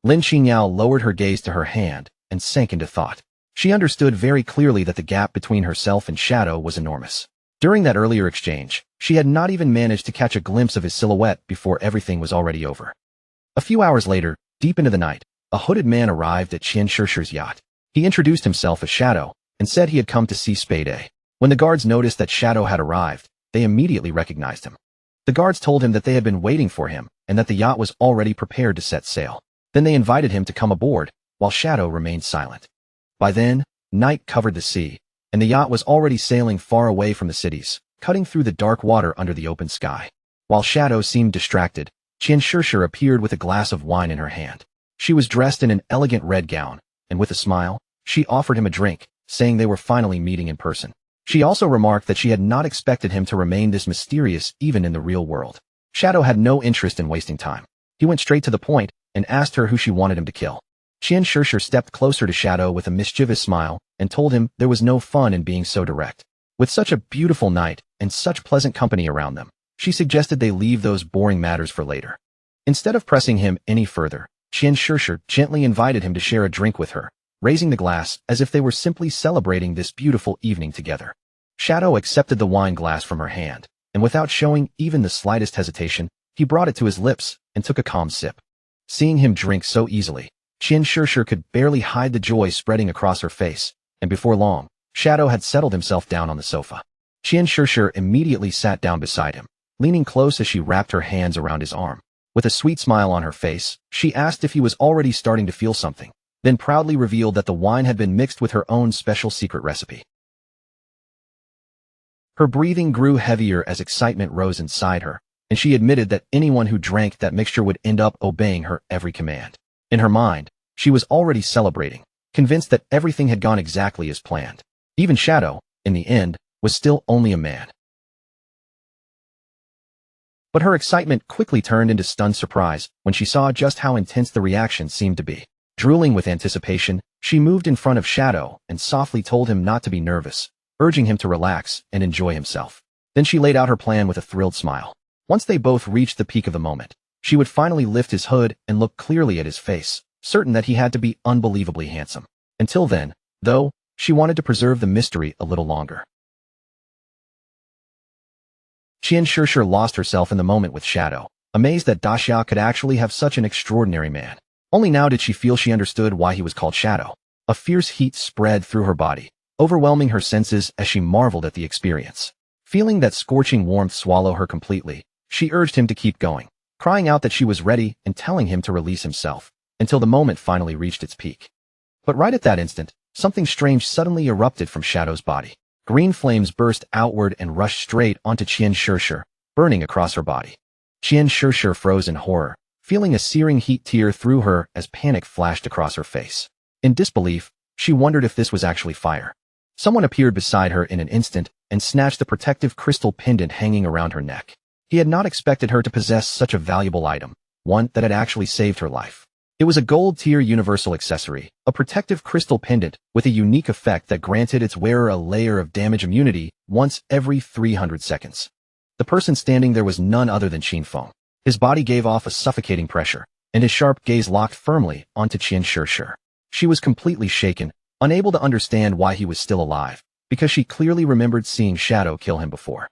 Lin Xingyao lowered her gaze to her hand and sank into thought. She understood very clearly that the gap between herself and Shadow was enormous. During that earlier exchange, she had not even managed to catch a glimpse of his silhouette before everything was already over. A few hours later, deep into the night, a hooded man arrived at Qian Shishir's yacht. He introduced himself as Shadow and said he had come to see Spade A. When the guards noticed that Shadow had arrived, they immediately recognized him. The guards told him that they had been waiting for him and that the yacht was already prepared to set sail. Then they invited him to come aboard, while Shadow remained silent. By then, night covered the sea, and the yacht was already sailing far away from the cities, cutting through the dark water under the open sky. While Shadow seemed distracted, Qian Shishir appeared with a glass of wine in her hand. She was dressed in an elegant red gown, and with a smile, she offered him a drink, saying they were finally meeting in person. She also remarked that she had not expected him to remain this mysterious even in the real world. Shadow had no interest in wasting time. He went straight to the point and asked her who she wanted him to kill. Qian Shishir stepped closer to Shadow with a mischievous smile and told him there was no fun in being so direct. With such a beautiful night and such pleasant company around them, she suggested they leave those boring matters for later. Instead of pressing him any further, Qian Shishir gently invited him to share a drink with her, raising the glass as if they were simply celebrating this beautiful evening together. Shadow accepted the wine glass from her hand, and without showing even the slightest hesitation, he brought it to his lips and took a calm sip. Seeing him drink so easily, Qian Shishir could barely hide the joy spreading across her face, and before long, Shadow had settled himself down on the sofa. Qian Shishir immediately sat down beside him, leaning close as she wrapped her hands around his arm. With a sweet smile on her face, she asked if he was already starting to feel something, then proudly revealed that the wine had been mixed with her own special secret recipe. Her breathing grew heavier as excitement rose inside her, and she admitted that anyone who drank that mixture would end up obeying her every command. In her mind, she was already celebrating, convinced that everything had gone exactly as planned. Even Shadow, in the end, was still only a man. But her excitement quickly turned into stunned surprise when she saw just how intense the reaction seemed to be. Drooling with anticipation, she moved in front of Shadow and softly told him not to be nervous, urging him to relax and enjoy himself. Then she laid out her plan with a thrilled smile. Once they both reached the peak of the moment, she would finally lift his hood and look clearly at his face, certain that he had to be unbelievably handsome. Until then, though, she wanted to preserve the mystery a little longer. Qian Shishir lost herself in the moment with Shadow, amazed that Daxia could actually have such an extraordinary man. Only now did she feel she understood why he was called Shadow. A fierce heat spread through her body, overwhelming her senses as she marveled at the experience. Feeling that scorching warmth swallow her completely, she urged him to keep going, crying out that she was ready and telling him to release himself, until the moment finally reached its peak. But right at that instant, something strange suddenly erupted from Shadow's body. Green flames burst outward and rushed straight onto Qian Shishir, burning across her body. Qian Shishir froze in horror, feeling a searing heat tear through her as panic flashed across her face. In disbelief, she wondered if this was actually fire. Someone appeared beside her in an instant and snatched the protective crystal pendant hanging around her neck. He had not expected her to possess such a valuable item, one that had actually saved her life. It was a gold-tier universal accessory, a protective crystal pendant with a unique effect that granted its wearer a layer of damage immunity once every 300 seconds. The person standing there was none other than Qin Feng. His body gave off a suffocating pressure, and his sharp gaze locked firmly onto Qian Shishir. She was completely shaken, unable to understand why he was still alive, because she clearly remembered seeing Shadow kill him before.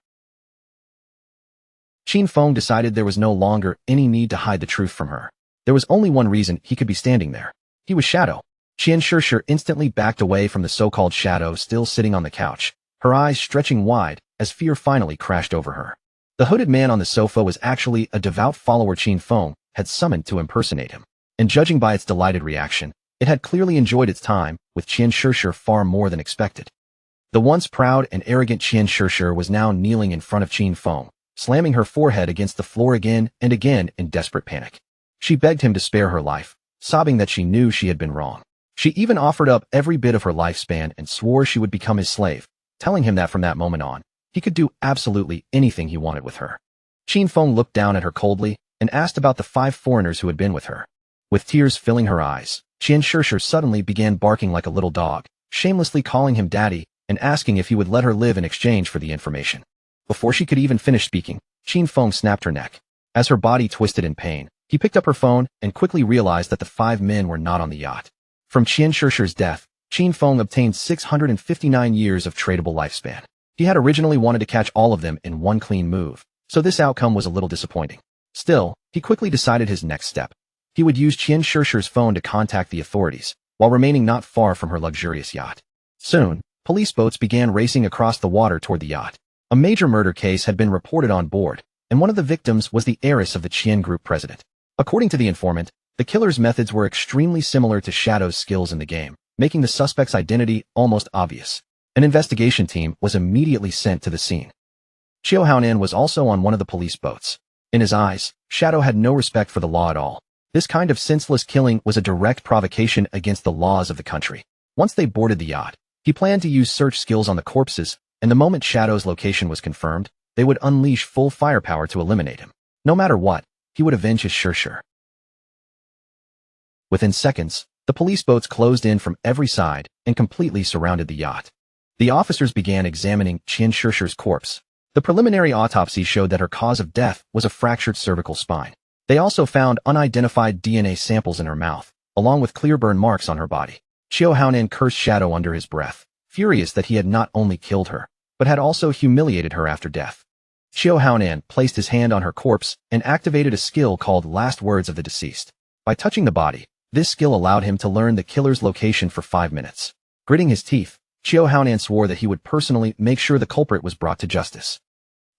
Qin Feng decided there was no longer any need to hide the truth from her. There was only one reason he could be standing there. He was Shadow. Qian Shishir instantly backed away from the so-called Shadow still sitting on the couch, her eyes stretching wide as fear finally crashed over her. The hooded man on the sofa was actually a devout follower Qin Feng had summoned to impersonate him. And judging by its delighted reaction, it had clearly enjoyed its time with Qian Shishir far more than expected. The once proud and arrogant Qian Shishir was now kneeling in front of Qin Feng, slamming her forehead against the floor again and again in desperate panic. She begged him to spare her life, sobbing that she knew she had been wrong. She even offered up every bit of her lifespan and swore she would become his slave, telling him that from that moment on, he could do absolutely anything he wanted with her. Qin Feng looked down at her coldly and asked about the 5 foreigners who had been with her. With tears filling her eyes, Qian Shishir suddenly began barking like a little dog, shamelessly calling him daddy and asking if he would let her live in exchange for the information. Before she could even finish speaking, Qin Feng snapped her neck. As her body twisted in pain, he picked up her phone and quickly realized that the 5 men were not on the yacht. From Qian Shishir's death, Qin Feng obtained 659 years of tradable lifespan. He had originally wanted to catch all of them in one clean move, so this outcome was a little disappointing. Still, he quickly decided his next step. He would use Qian Shishir's phone to contact the authorities, while remaining not far from her luxurious yacht. Soon, police boats began racing across the water toward the yacht. A major murder case had been reported on board, and one of the victims was the heiress of the Qian Group president. According to the informant, the killer's methods were extremely similar to Shadow's skills in the game, making the suspect's identity almost obvious. An investigation team was immediately sent to the scene. Qiu Haonan was also on one of the police boats. In his eyes, Shadow had no respect for the law at all. This kind of senseless killing was a direct provocation against the laws of the country. Once they boarded the yacht, he planned to use search skills on the corpses, and the moment Shadow's location was confirmed, they would unleash full firepower to eliminate him. No matter what, he would avenge his Shishir. Within seconds, the police boats closed in from every side and completely surrounded the yacht. The officers began examining Qian Shishir's corpse. The preliminary autopsy showed that her cause of death was a fractured cervical spine. They also found unidentified DNA samples in her mouth, along with clear burn marks on her body. Qiu Haonan cursed Shadow under his breath, furious that he had not only killed her, but had also humiliated her after death. Xiao Haonan placed his hand on her corpse and activated a skill called Last Words of the Deceased. By touching the body, this skill allowed him to learn the killer's location for 5 minutes. Gritting his teeth, Xiao Haonan swore that he would personally make sure the culprit was brought to justice.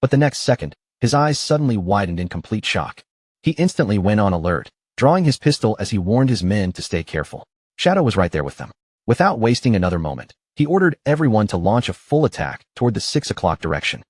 But the next second, his eyes suddenly widened in complete shock. He instantly went on alert, drawing his pistol as he warned his men to stay careful. Shadow was right there with them. Without wasting another moment, he ordered everyone to launch a full attack toward the 6 o'clock direction.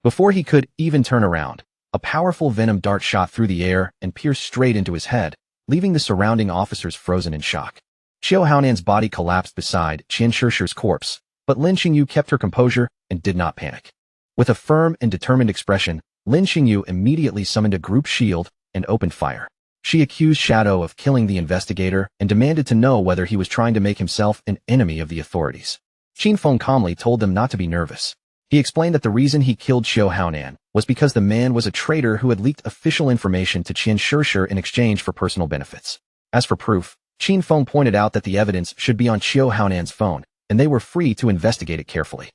Before he could even turn around, a powerful venom dart shot through the air and pierced straight into his head, leaving the surrounding officers frozen in shock. Xiao Haonan's body collapsed beside Qian Shishir's corpse, but Lin Xingyu kept her composure and did not panic. With a firm and determined expression, Lin Xingyu immediately summoned a group shield and opened fire. She accused Shadow of killing the investigator and demanded to know whether he was trying to make himself an enemy of the authorities. Qin Feng calmly told them not to be nervous. He explained that the reason he killed Xiao Haonan was because the man was a traitor who had leaked official information to Qian Shishir in exchange for personal benefits. As for proof, Qin Feng pointed out that the evidence should be on Xiao Haonan's phone, and they were free to investigate it carefully.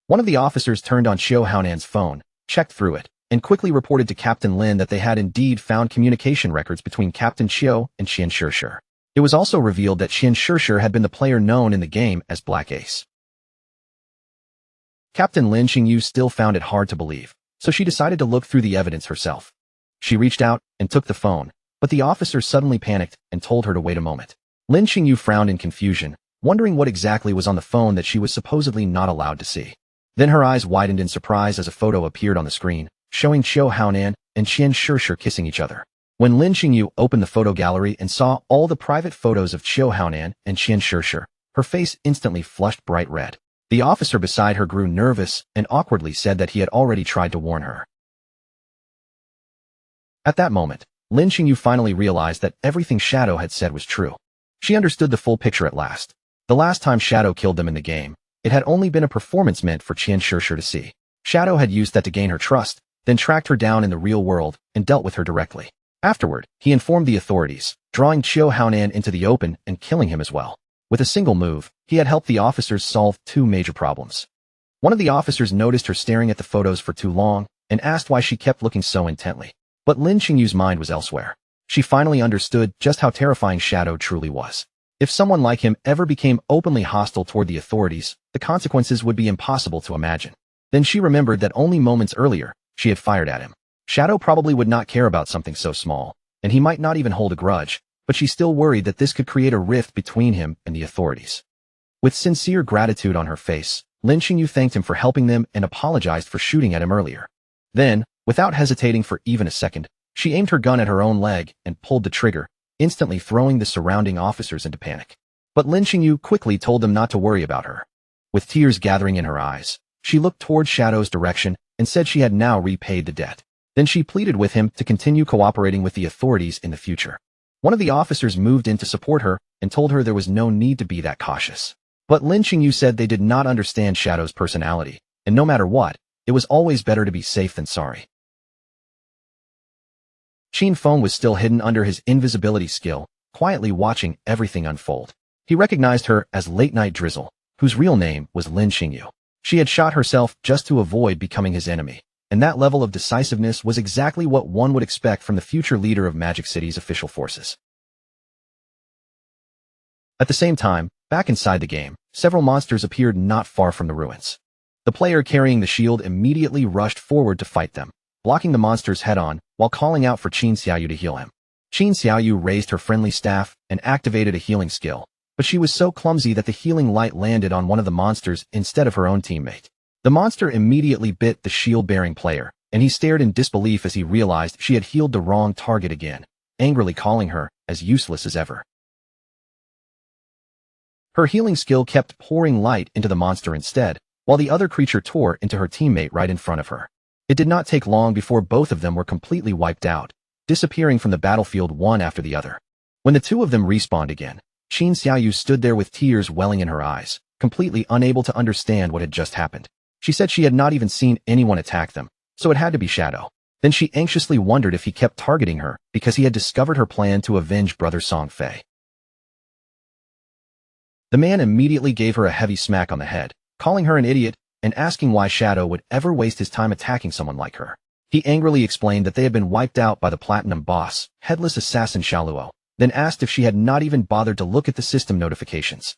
One of the officers turned on Xiao Haonan's phone, checked through it, and quickly reported to Captain Lin that they had indeed found communication records between Captain Xiao and Qian Shishir. It was also revealed that Qian Shishir had been the player known in the game as Black Ace. Captain Lin Xingyu still found it hard to believe, so she decided to look through the evidence herself. She reached out and took the phone, but the officer suddenly panicked and told her to wait a moment. Lin Xingyu frowned in confusion, wondering what exactly was on the phone that she was supposedly not allowed to see. Then her eyes widened in surprise as a photo appeared on the screen, showing Xiao Haonan and Qian Shishir kissing each other. When Lin Xingyu opened the photo gallery and saw all the private photos of Xiao Haonan and Qian Shishir, her face instantly flushed bright red. The officer beside her grew nervous and awkwardly said that he had already tried to warn her. At that moment, Lin Xingyu finally realized that everything Shadow had said was true. She understood the full picture at last. The last time Shadow killed them in the game, it had only been a performance meant for Qian Shishir to see. Shadow had used that to gain her trust, then tracked her down in the real world and dealt with her directly. Afterward, he informed the authorities, drawing Xiao Haonan into the open and killing him as well. With a single move, he had helped the officers solve 2 major problems. One of the officers noticed her staring at the photos for too long and asked why she kept looking so intently. But Lin Xingyu's mind was elsewhere. She finally understood just how terrifying Shadow truly was. If someone like him ever became openly hostile toward the authorities, the consequences would be impossible to imagine. Then she remembered that only moments earlier, she had fired at him. Shadow probably would not care about something so small, and he might not even hold a grudge, but she still worried that this could create a rift between him and the authorities. With sincere gratitude on her face, Lin Xingyu thanked him for helping them and apologized for shooting at him earlier. Then, without hesitating for even a second, she aimed her gun at her own leg and pulled the trigger, instantly throwing the surrounding officers into panic. But Lin Xingyu quickly told them not to worry about her. With tears gathering in her eyes, she looked toward Shadow's direction and said she had now repaid the debt. Then she pleaded with him to continue cooperating with the authorities in the future. One of the officers moved in to support her and told her there was no need to be that cautious. But Lin Xingyu said they did not understand Shadow's personality, and no matter what, it was always better to be safe than sorry. Qin Feng was still hidden under his invisibility skill, quietly watching everything unfold. He recognized her as Late Night Drizzle, whose real name was Lin Xingyu. She had shot herself just to avoid becoming his enemy, and that level of decisiveness was exactly what one would expect from the future leader of Magic City's official forces. At the same time, back inside the game, several monsters appeared not far from the ruins. The player carrying the shield immediately rushed forward to fight them, blocking the monsters head-on while calling out for Qin Xiaoyu to heal him. Qin Xiaoyu raised her friendly staff and activated a healing skill, but she was so clumsy that the healing light landed on one of the monsters instead of her own teammate. The monster immediately bit the shield-bearing player, and he stared in disbelief as he realized she had healed the wrong target again, angrily calling her as useless as ever. Her healing skill kept pouring light into the monster instead, while the other creature tore into her teammate right in front of her. It did not take long before both of them were completely wiped out, disappearing from the battlefield one after the other. When the two of them respawned again, Qin Xiaoyu stood there with tears welling in her eyes, completely unable to understand what had just happened. She said she had not even seen anyone attack them, so it had to be Shadow. Then she anxiously wondered if he kept targeting her because he had discovered her plan to avenge Brother Song Fei. The man immediately gave her a heavy smack on the head, calling her an idiot and asking why Shadow would ever waste his time attacking someone like her. He angrily explained that they had been wiped out by the Platinum Boss, headless assassin Shaluo, then asked if she had not even bothered to look at the system notifications.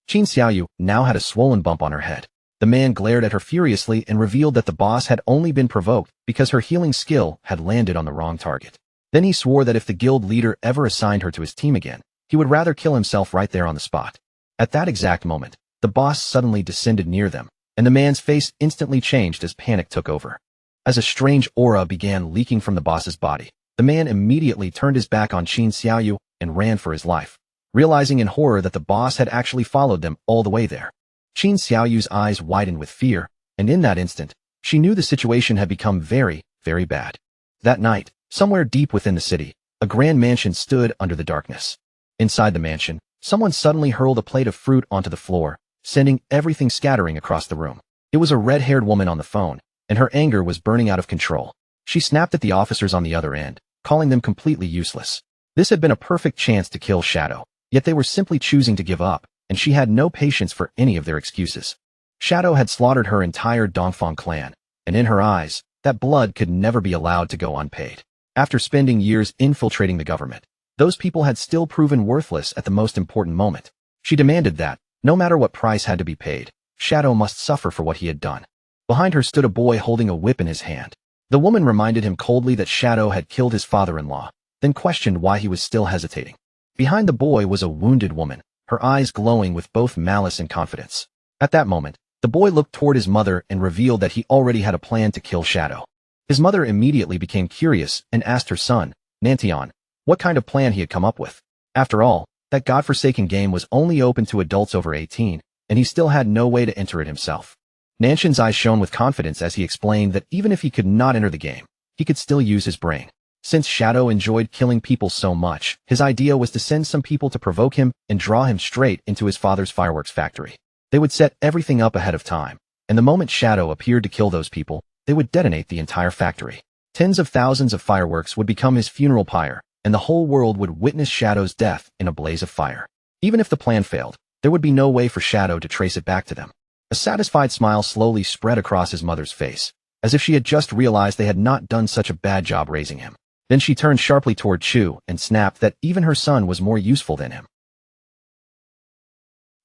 Qin Xiaoyu now had a swollen bump on her head. The man glared at her furiously and revealed that the boss had only been provoked because her healing skill had landed on the wrong target. Then he swore that if the guild leader ever assigned her to his team again, he would rather kill himself right there on the spot. At that exact moment, the boss suddenly descended near them, and the man's face instantly changed as panic took over. As a strange aura began leaking from the boss's body, the man immediately turned his back on Qin Xiaoyu and ran for his life, realizing in horror that the boss had actually followed them all the way there. Qin Xiaoyu's eyes widened with fear, and in that instant, she knew the situation had become very, very bad. That night, somewhere deep within the city, a grand mansion stood under the darkness. Inside the mansion, someone suddenly hurled a plate of fruit onto the floor, sending everything scattering across the room. It was a red-haired woman on the phone, and her anger was burning out of control. She snapped at the officers on the other end, calling them completely useless. This had been a perfect chance to kill Shadow, yet they were simply choosing to give up, and she had no patience for any of their excuses. Shadow had slaughtered her entire Dongfang clan, and in her eyes, that blood could never be allowed to go unpaid. After spending years infiltrating the government, those people had still proven worthless at the most important moment. She demanded that, no matter what price had to be paid, Shadow must suffer for what he had done. Behind her stood a boy holding a whip in his hand. The woman reminded him coldly that Shadow had killed his father-in-law, then questioned why he was still hesitating. Behind the boy was a wounded woman, her eyes glowing with both malice and confidence. At that moment, the boy looked toward his mother and revealed that he already had a plan to kill Shadow. His mother immediately became curious and asked her son, Nantian, what kind of plan he had come up with. After all, that godforsaken game was only open to adults over 18, and he still had no way to enter it himself. Nanshan's eyes shone with confidence as he explained that even if he could not enter the game, he could still use his brain. Since Shadow enjoyed killing people so much, his idea was to send some people to provoke him and draw him straight into his father's fireworks factory. They would set everything up ahead of time, and the moment Shadow appeared to kill those people, they would detonate the entire factory. Tens of thousands of fireworks would become his funeral pyre, and the whole world would witness Shadow's death in a blaze of fire. Even if the plan failed, there would be no way for Shadow to trace it back to them. A satisfied smile slowly spread across his mother's face, as if she had just realized they had not done such a bad job raising him. Then she turned sharply toward Chu and snapped that even her son was more useful than him.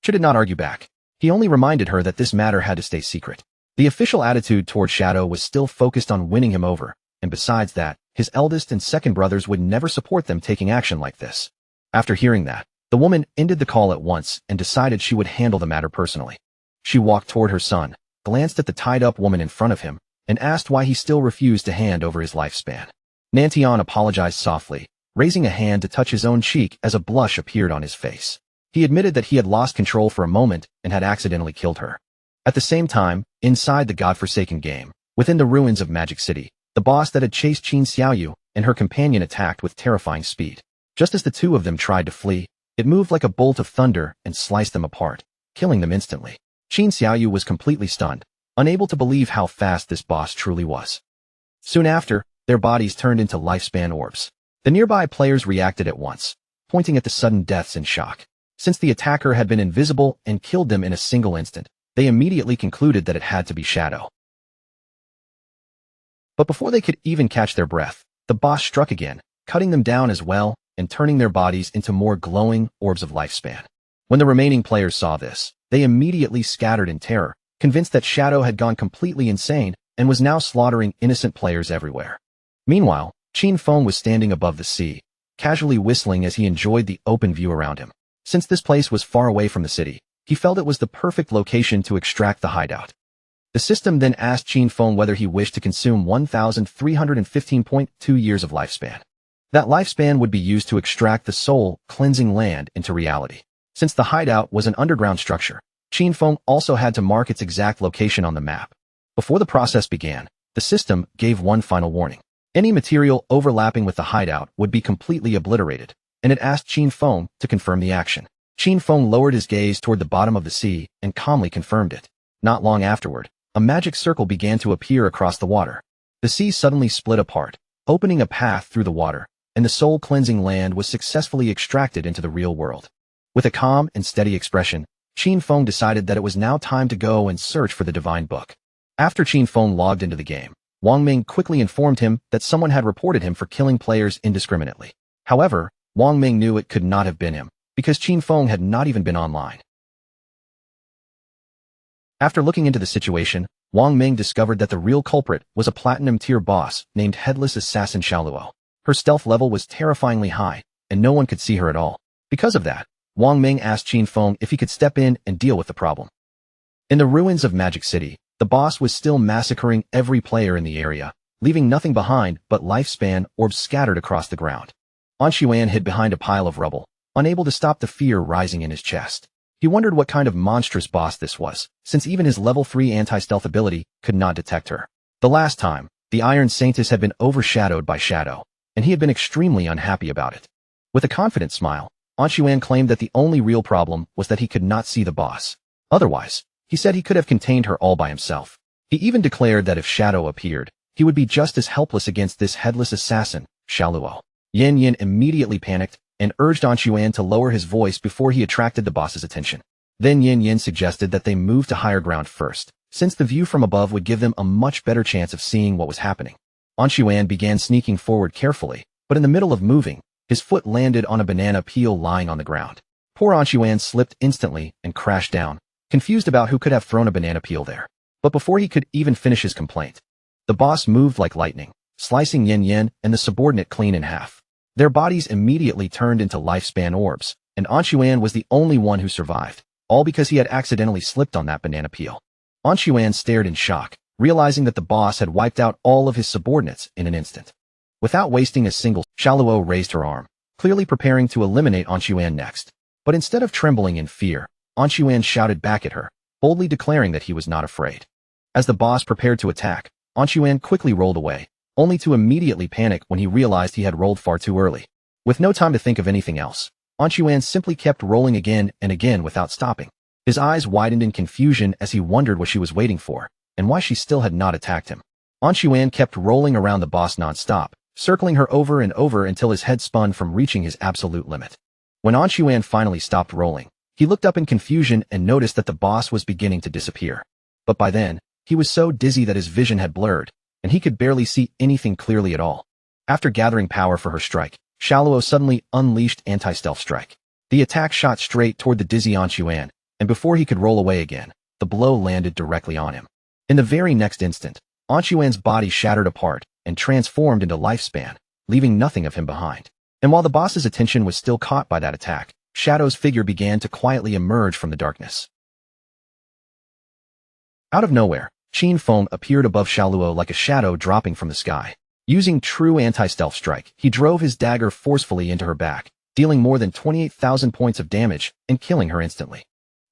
Chu did not argue back. He only reminded her that this matter had to stay secret. The official attitude toward Shadow was still focused on winning him over, and besides that, his eldest and second brothers would never support them taking action like this. After hearing that, the woman ended the call at once and decided she would handle the matter personally. She walked toward her son, glanced at the tied-up woman in front of him, and asked why he still refused to hand over his lifespan. Nantian apologized softly, raising a hand to touch his own cheek as a blush appeared on his face. He admitted that he had lost control for a moment and had accidentally killed her. At the same time, inside the godforsaken game, within the ruins of Magic City, the boss that had chased Qin Xiaoyu and her companion attacked with terrifying speed. Just as the two of them tried to flee, it moved like a bolt of thunder and sliced them apart, killing them instantly. Qin Xiaoyu was completely stunned, unable to believe how fast this boss truly was. Soon after, their bodies turned into lifespan orbs. The nearby players reacted at once, pointing at the sudden deaths in shock. Since the attacker had been invisible and killed them in a single instant, they immediately concluded that it had to be Shadow. But before they could even catch their breath, the boss struck again, cutting them down as well and turning their bodies into more glowing orbs of lifespan. When the remaining players saw this, they immediately scattered in terror, convinced that Shadow had gone completely insane and was now slaughtering innocent players everywhere. Meanwhile, Qin Feng was standing above the sea, casually whistling as he enjoyed the open view around him. Since this place was far away from the city, he felt it was the perfect location to extract the hideout. The system then asked Qin Feng whether he wished to consume 1,315.2 years of lifespan. That lifespan would be used to extract the soul, cleansing land into reality. Since the hideout was an underground structure, Qin Feng also had to mark its exact location on the map. Before the process began, the system gave one final warning. Any material overlapping with the hideout would be completely obliterated, and it asked Qin Feng to confirm the action. Qin Feng lowered his gaze toward the bottom of the sea and calmly confirmed it. Not long afterward, a magic circle began to appear across the water. The sea suddenly split apart, opening a path through the water, and the soul-cleansing land was successfully extracted into the real world. With a calm and steady expression, Qin Feng decided that it was now time to go and search for the divine book. After Qin Feng logged into the game, Wang Ming quickly informed him that someone had reported him for killing players indiscriminately. However, Wang Ming knew it could not have been him, because Qin Feng had not even been online. After looking into the situation, Wang Ming discovered that the real culprit was a platinum-tier boss named Headless Assassin Xiaoluo. Her stealth level was terrifyingly high, and no one could see her at all. Because of that, Wang Ming asked Qin Feng if he could step in and deal with the problem. In the ruins of Magic City, the boss was still massacring every player in the area, leaving nothing behind but lifespan orbs scattered across the ground. Anshuan hid behind a pile of rubble, unable to stop the fear rising in his chest. He wondered what kind of monstrous boss this was, since even his level 3 anti-stealth ability could not detect her. The last time, the Iron Saintess had been overshadowed by shadow, and he had been extremely unhappy about it. With a confident smile, Anshuan claimed that the only real problem was that he could not see the boss. Otherwise, he said he could have contained her all by himself. He even declared that if Shadow appeared, he would be just as helpless against this headless assassin, Xiaoluo. Yin Yin immediately panicked and urged Anshuan to lower his voice before he attracted the boss's attention. Then Yin Yin suggested that they move to higher ground first, since the view from above would give them a much better chance of seeing what was happening. Anshuan began sneaking forward carefully, but in the middle of moving, his foot landed on a banana peel lying on the ground. Poor Anshuan slipped instantly and crashed down, confused about who could have thrown a banana peel there. But before he could even finish his complaint, the boss moved like lightning, slicing Yin Yin and the subordinate clean in half. Their bodies immediately turned into lifespan orbs, and Anshuan was the only one who survived, all because he had accidentally slipped on that banana peel. Anshuan stared in shock, realizing that the boss had wiped out all of his subordinates in an instant. Without wasting a single, Xiaoluo raised her arm, clearly preparing to eliminate Anshuan next. But instead of trembling in fear, Anshuan shouted back at her, boldly declaring that he was not afraid. As the boss prepared to attack, Anshuan quickly rolled away, only to immediately panic when he realized he had rolled far too early. With no time to think of anything else, Anshuan simply kept rolling again and again without stopping. His eyes widened in confusion as he wondered what she was waiting for, and why she still had not attacked him. Anshuan kept rolling around the boss non-stop, circling her over and over until his head spun from reaching his absolute limit. When Anshuan finally stopped rolling, he looked up in confusion and noticed that the boss was beginning to disappear. But by then, he was so dizzy that his vision had blurred, and he could barely see anything clearly at all. After gathering power for her strike, Xiaoluo suddenly unleashed anti-stealth strike. The attack shot straight toward the dizzy Anshuan, and before he could roll away again, the blow landed directly on him. In the very next instant, Anshuan's body shattered apart and transformed into lifespan, leaving nothing of him behind. And while the boss's attention was still caught by that attack, Shadow's figure began to quietly emerge from the darkness. Out of nowhere, Qin Feng appeared above Xiaoluo like a shadow dropping from the sky. Using true anti-stealth strike, he drove his dagger forcefully into her back, dealing more than 28,000 points of damage and killing her instantly.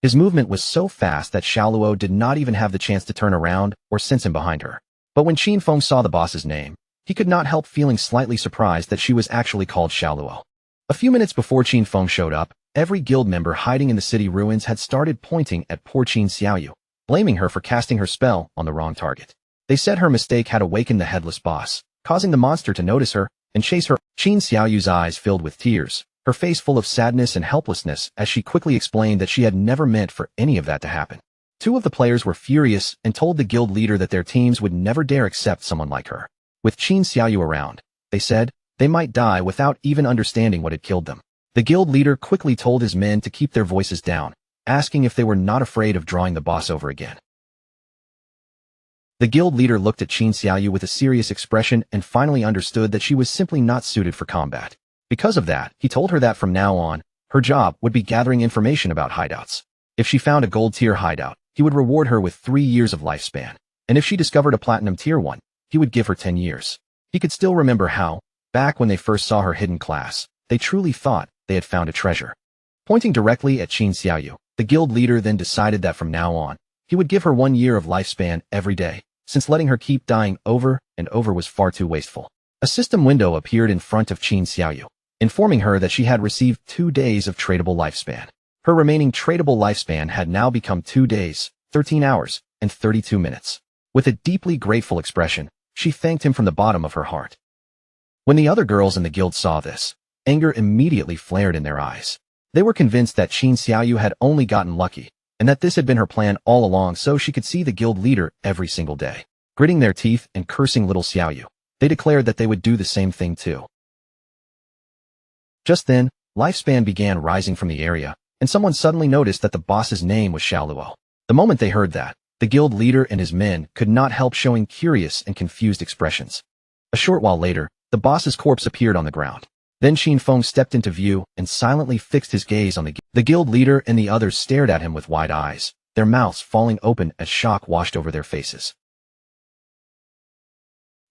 His movement was so fast that Xiaoluo did not even have the chance to turn around or sense him behind her. But when Qin Feng saw the boss's name, he could not help feeling slightly surprised that she was actually called Xiaoluo. A few minutes before Qin Feng showed up, every guild member hiding in the city ruins had started pointing at poor Qin Xiaoyu, blaming her for casting her spell on the wrong target. They said her mistake had awakened the headless boss, causing the monster to notice her and chase her. Qin Xiaoyu's eyes filled with tears, her face full of sadness and helplessness as she quickly explained that she had never meant for any of that to happen. Two of the players were furious and told the guild leader that their teams would never dare accept someone like her. With Qin Xiaoyu around, they said, they might die without even understanding what had killed them. The guild leader quickly told his men to keep their voices down, asking if they were not afraid of drawing the boss over again. The guild leader looked at Qin Xiaoyu with a serious expression and finally understood that she was simply not suited for combat. Because of that, he told her that from now on, her job would be gathering information about hideouts. If she found a gold tier hideout, he would reward her with 3 years of lifespan, and if she discovered a platinum tier one, he would give her 10 years. He could still remember how, back when they first saw her hidden class, they truly thought they had found a treasure. Pointing directly at Qin Xiaoyu, the guild leader then decided that from now on, he would give her 1 year of lifespan every day, since letting her keep dying over and over was far too wasteful. A system window appeared in front of Qin Xiaoyu, informing her that she had received 2 days of tradable lifespan. Her remaining tradable lifespan had now become 2 days, 13 hours, and 32 minutes. With a deeply grateful expression, she thanked him from the bottom of her heart. When the other girls in the guild saw this, anger immediately flared in their eyes. They were convinced that Qin Xiaoyu had only gotten lucky, and that this had been her plan all along so she could see the guild leader every single day. Gritting their teeth and cursing little Xiaoyu, they declared that they would do the same thing too. Just then, lifespan began rising from the area, and someone suddenly noticed that the boss's name was Xiaoluo. The moment they heard that, the guild leader and his men could not help showing curious and confused expressions. A short while later, the boss's corpse appeared on the ground. Then Qin Feng stepped into view and silently fixed his gaze on the guild leader, and the others stared at him with wide eyes, their mouths falling open as shock washed over their faces.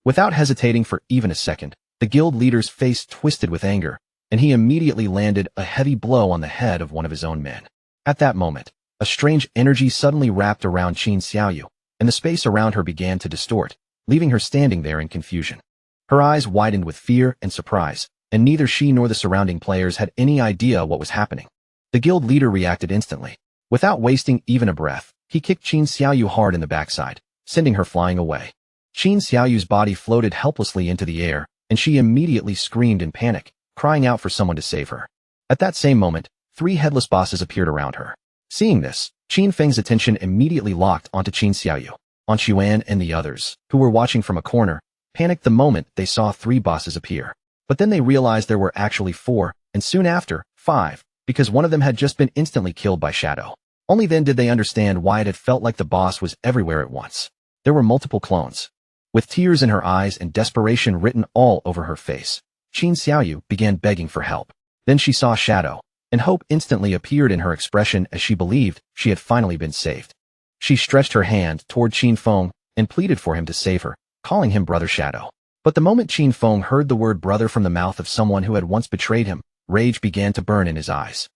Without hesitating for even a second, the guild leader's face twisted with anger, and he immediately landed a heavy blow on the head of one of his own men. At that moment, a strange energy suddenly wrapped around Qin Xiaoyu, and the space around her began to distort, leaving her standing there in confusion. Her eyes widened with fear and surprise, and neither she nor the surrounding players had any idea what was happening. The guild leader reacted instantly. Without wasting even a breath, he kicked Qin Xiaoyu hard in the backside, sending her flying away. Qin Xiaoyu's body floated helplessly into the air, and she immediately screamed in panic, crying out for someone to save her. At that same moment, 3 headless bosses appeared around her. Seeing this, Qin Feng's attention immediately locked onto Qin Xiaoyu. An Xuan and the others, who were watching from a corner, panicked the moment they saw 3 bosses appear. But then they realized there were actually 4, and soon after, 5, because one of them had just been instantly killed by Shadow. Only then did they understand why it had felt like the boss was everywhere at once. There were multiple clones. With tears in her eyes and desperation written all over her face, Qin Xiaoyu began begging for help. Then she saw Shadow, and hope instantly appeared in her expression as she believed she had finally been saved. She stretched her hand toward Qin Feng and pleaded for him to save her, calling him Brother Shadow. But the moment Qin Feng heard the word brother from the mouth of someone who had once betrayed him, rage began to burn in his eyes.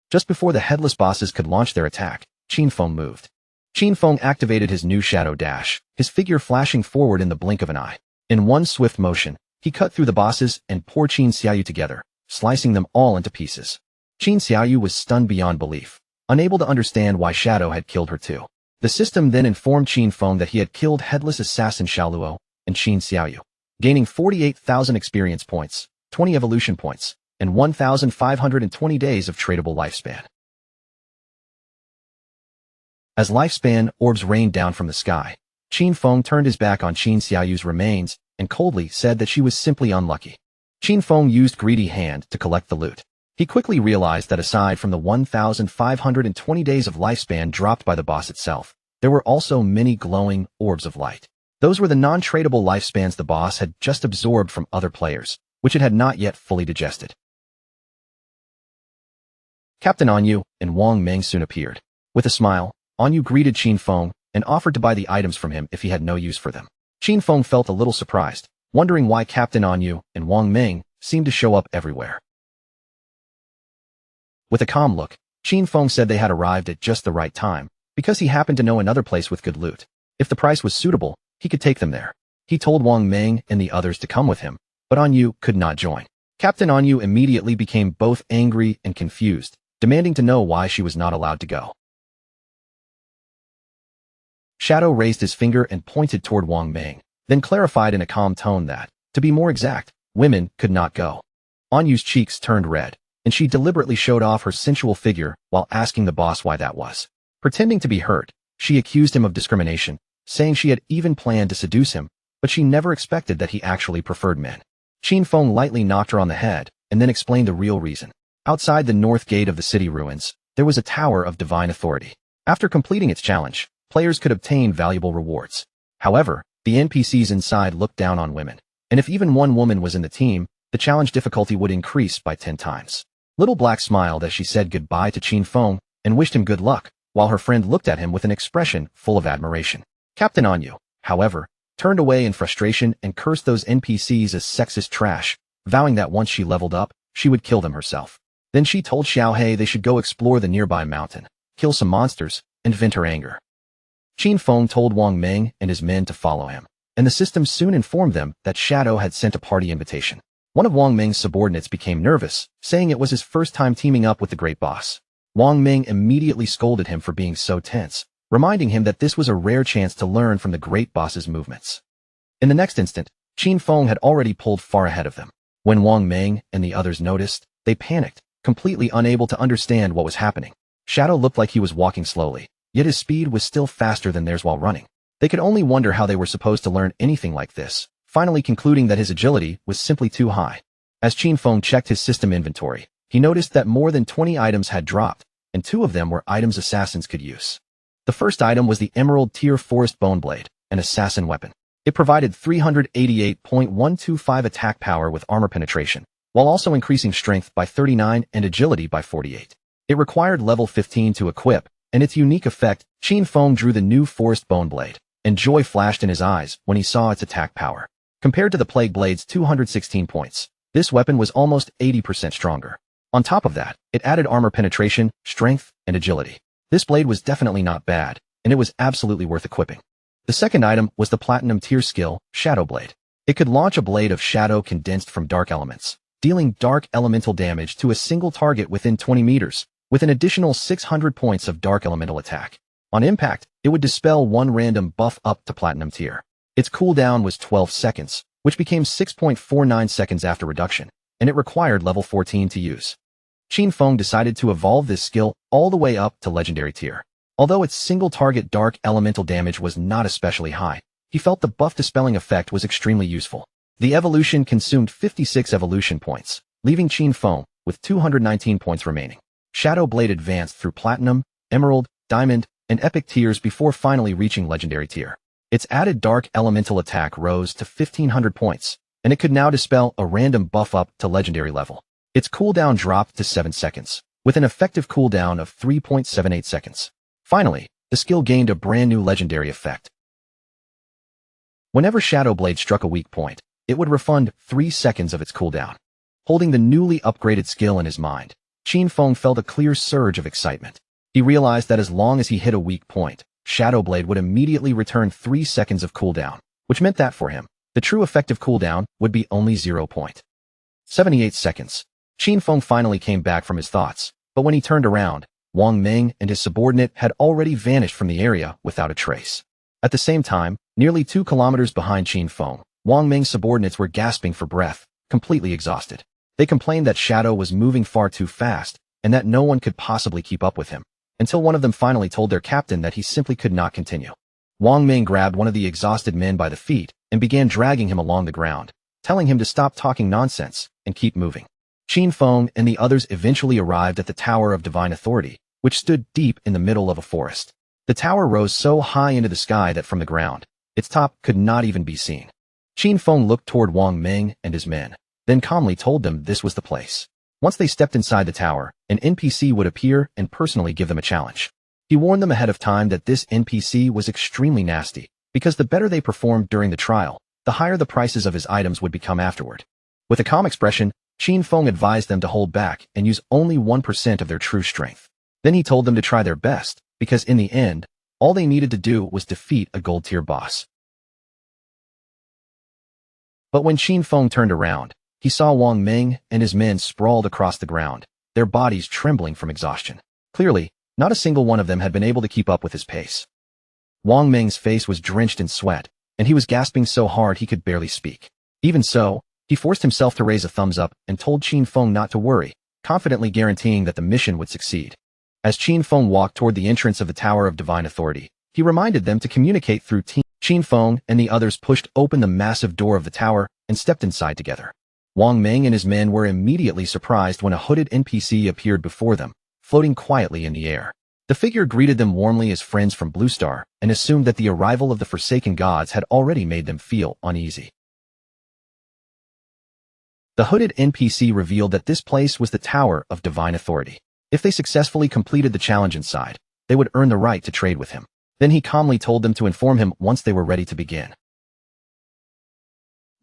Just before the headless bosses could launch their attack, Qin Feng moved. Qin Feng activated his new shadow dash, his figure flashing forward in the blink of an eye. In one swift motion, he cut through the bosses and poor Qin Xiaoyu together, slicing them all into pieces. Qin Xiaoyu was stunned beyond belief, unable to understand why Shadow had killed her too. The system then informed Qin Feng that he had killed headless assassin Xiaoluo and Qin Xiaoyu, gaining 48,000 experience points, 20 evolution points, and 1,520 days of tradable lifespan. As lifespan orbs rained down from the sky, Qin Feng turned his back on Qin Xiaoyu's remains and coldly said that she was simply unlucky. Qin Feng used greedy hand to collect the loot. He quickly realized that aside from the 1,520 days of lifespan dropped by the boss itself, there were also many glowing orbs of light. Those were the non-tradable lifespans the boss had just absorbed from other players, which it had not yet fully digested. Captain Anyu and Wang Meng soon appeared. With a smile, Anyu greeted Qin Feng and offered to buy the items from him if he had no use for them. Qin Feng felt a little surprised, wondering why Captain Anyu and Wang Meng seemed to show up everywhere. With a calm look, Qin Feng said they had arrived at just the right time, because he happened to know another place with good loot. If the price was suitable, he could take them there. He told Wang Meng and the others to come with him, but Anyu could not join. Captain Anyu immediately became both angry and confused, demanding to know why she was not allowed to go. Shadow raised his finger and pointed toward Wang Meng, then clarified in a calm tone that, to be more exact, women could not go. Anyu's cheeks turned red, and she deliberately showed off her sensual figure while asking the boss why that was. Pretending to be hurt, she accused him of discrimination, saying she had even planned to seduce him, but she never expected that he actually preferred men. Qin Feng lightly knocked her on the head, and then explained the real reason. Outside the north gate of the city ruins, there was a tower of divine authority. After completing its challenge, players could obtain valuable rewards. However, the NPCs inside looked down on women, and if even one woman was in the team, the challenge difficulty would increase by 10 times. Little Black smiled as she said goodbye to Qin Feng and wished him good luck, while her friend looked at him with an expression full of admiration. Captain Anyu, however, turned away in frustration and cursed those NPCs as sexist trash, vowing that once she leveled up, she would kill them herself. Then she told Xiaohei they should go explore the nearby mountain, kill some monsters, and vent her anger. Qin Feng told Wang Meng and his men to follow him, and the system soon informed them that Shadow had sent a party invitation. One of Wang Meng's subordinates became nervous, saying it was his first time teaming up with the great boss. Wang Meng immediately scolded him for being so tense, reminding him that this was a rare chance to learn from the great boss's movements. In the next instant, Qin Feng had already pulled far ahead of them. When Wang Meng and the others noticed, They panicked, completely unable to understand what was happening. Shadow looked like he was walking slowly, yet his speed was still faster than theirs while running. They could only wonder how they were supposed to learn anything like this, finally concluding that his agility was simply too high. As Qin Feng checked his system inventory, he noticed that more than 20 items had dropped, and 2 of them were items assassins could use. The first item was the Emerald Tier Forest Bone Blade, an assassin weapon. It provided 388.125 attack power with armor penetration, while also increasing strength by 39 and agility by 48. It required level 15 to equip, and its unique effect, Qin Feng drew the new Forest Bone Blade, and joy flashed in his eyes when he saw its attack power. Compared to the Plague Blade's 216 points, this weapon was almost 80% stronger. On top of that, it added armor penetration, strength, and agility. This blade was definitely not bad, and it was absolutely worth equipping. The second item was the Platinum Tier skill, Shadow Blade. It could launch a blade of shadow condensed from dark elements, dealing dark elemental damage to a single target within 20 meters, with an additional 600 points of dark elemental attack. On impact, it would dispel one random buff up to Platinum Tier. Its cooldown was 12 seconds, which became 6.49 seconds after reduction, and it required level 14 to use. Qin Feng decided to evolve this skill all the way up to Legendary Tier. Although its single-target dark elemental damage was not especially high, he felt the buff dispelling effect was extremely useful. The evolution consumed 56 evolution points, leaving Qin Feng with 219 points remaining. Shadow Blade advanced through Platinum, Emerald, Diamond, and Epic tiers before finally reaching Legendary Tier. Its added dark elemental attack rose to 1,500 points, and it could now dispel a random buff up to Legendary level. Its cooldown dropped to 7 seconds, with an effective cooldown of 3.78 seconds. Finally, the skill gained a brand new legendary effect. Whenever Shadow Blade struck a weak point, it would refund 3 seconds of its cooldown. Holding the newly upgraded skill in his mind, Qin Feng felt a clear surge of excitement. He realized that as long as he hit a weak point, Shadow Blade would immediately return 3 seconds of cooldown, which meant that for him, the true effective cooldown would be only 0.78 seconds. Qin Feng finally came back from his thoughts, but when he turned around, Wang Ming and his subordinate had already vanished from the area without a trace. At the same time, nearly 2 kilometers behind Qin Feng, Wang Ming's subordinates were gasping for breath, completely exhausted. They complained that Shadow was moving far too fast, and that no one could possibly keep up with him, until one of them finally told their captain that he simply could not continue. Wang Ming grabbed one of the exhausted men by the feet and began dragging him along the ground, telling him to stop talking nonsense and keep moving. Qin Feng and the others eventually arrived at the Tower of Divine Authority, which stood deep in the middle of a forest. The tower rose so high into the sky that from the ground, its top could not even be seen. Qin Feng looked toward Wang Ming and his men, then calmly told them this was the place. Once they stepped inside the tower, an NPC would appear and personally give them a challenge. He warned them ahead of time that this NPC was extremely nasty, because the better they performed during the trial, the higher the prices of his items would become afterward. With a calm expression, Qin Feng advised them to hold back and use only 1% of their true strength. Then he told them to try their best, because in the end, all they needed to do was defeat a gold tier boss. But when Qin Feng turned around, he saw Wang Ming and his men sprawled across the ground, their bodies trembling from exhaustion. Clearly, not a single one of them had been able to keep up with his pace. Wang Ming's face was drenched in sweat, and he was gasping so hard he could barely speak. Even so, he forced himself to raise a thumbs up and told Qin Feng not to worry, confidently guaranteeing that the mission would succeed. As Qin Feng walked toward the entrance of the Tower of Divine Authority, he reminded them to communicate through team. Qin Feng and the others pushed open the massive door of the tower and stepped inside together. Wang Ming and his men were immediately surprised when a hooded NPC appeared before them, floating quietly in the air. The figure greeted them warmly as friends from Blue Star and assumed that the arrival of the Forsaken Gods had already made them feel uneasy. The hooded NPC revealed that this place was the Tower of Divine Authority. If they successfully completed the challenge inside, they would earn the right to trade with him. Then he calmly told them to inform him once they were ready to begin.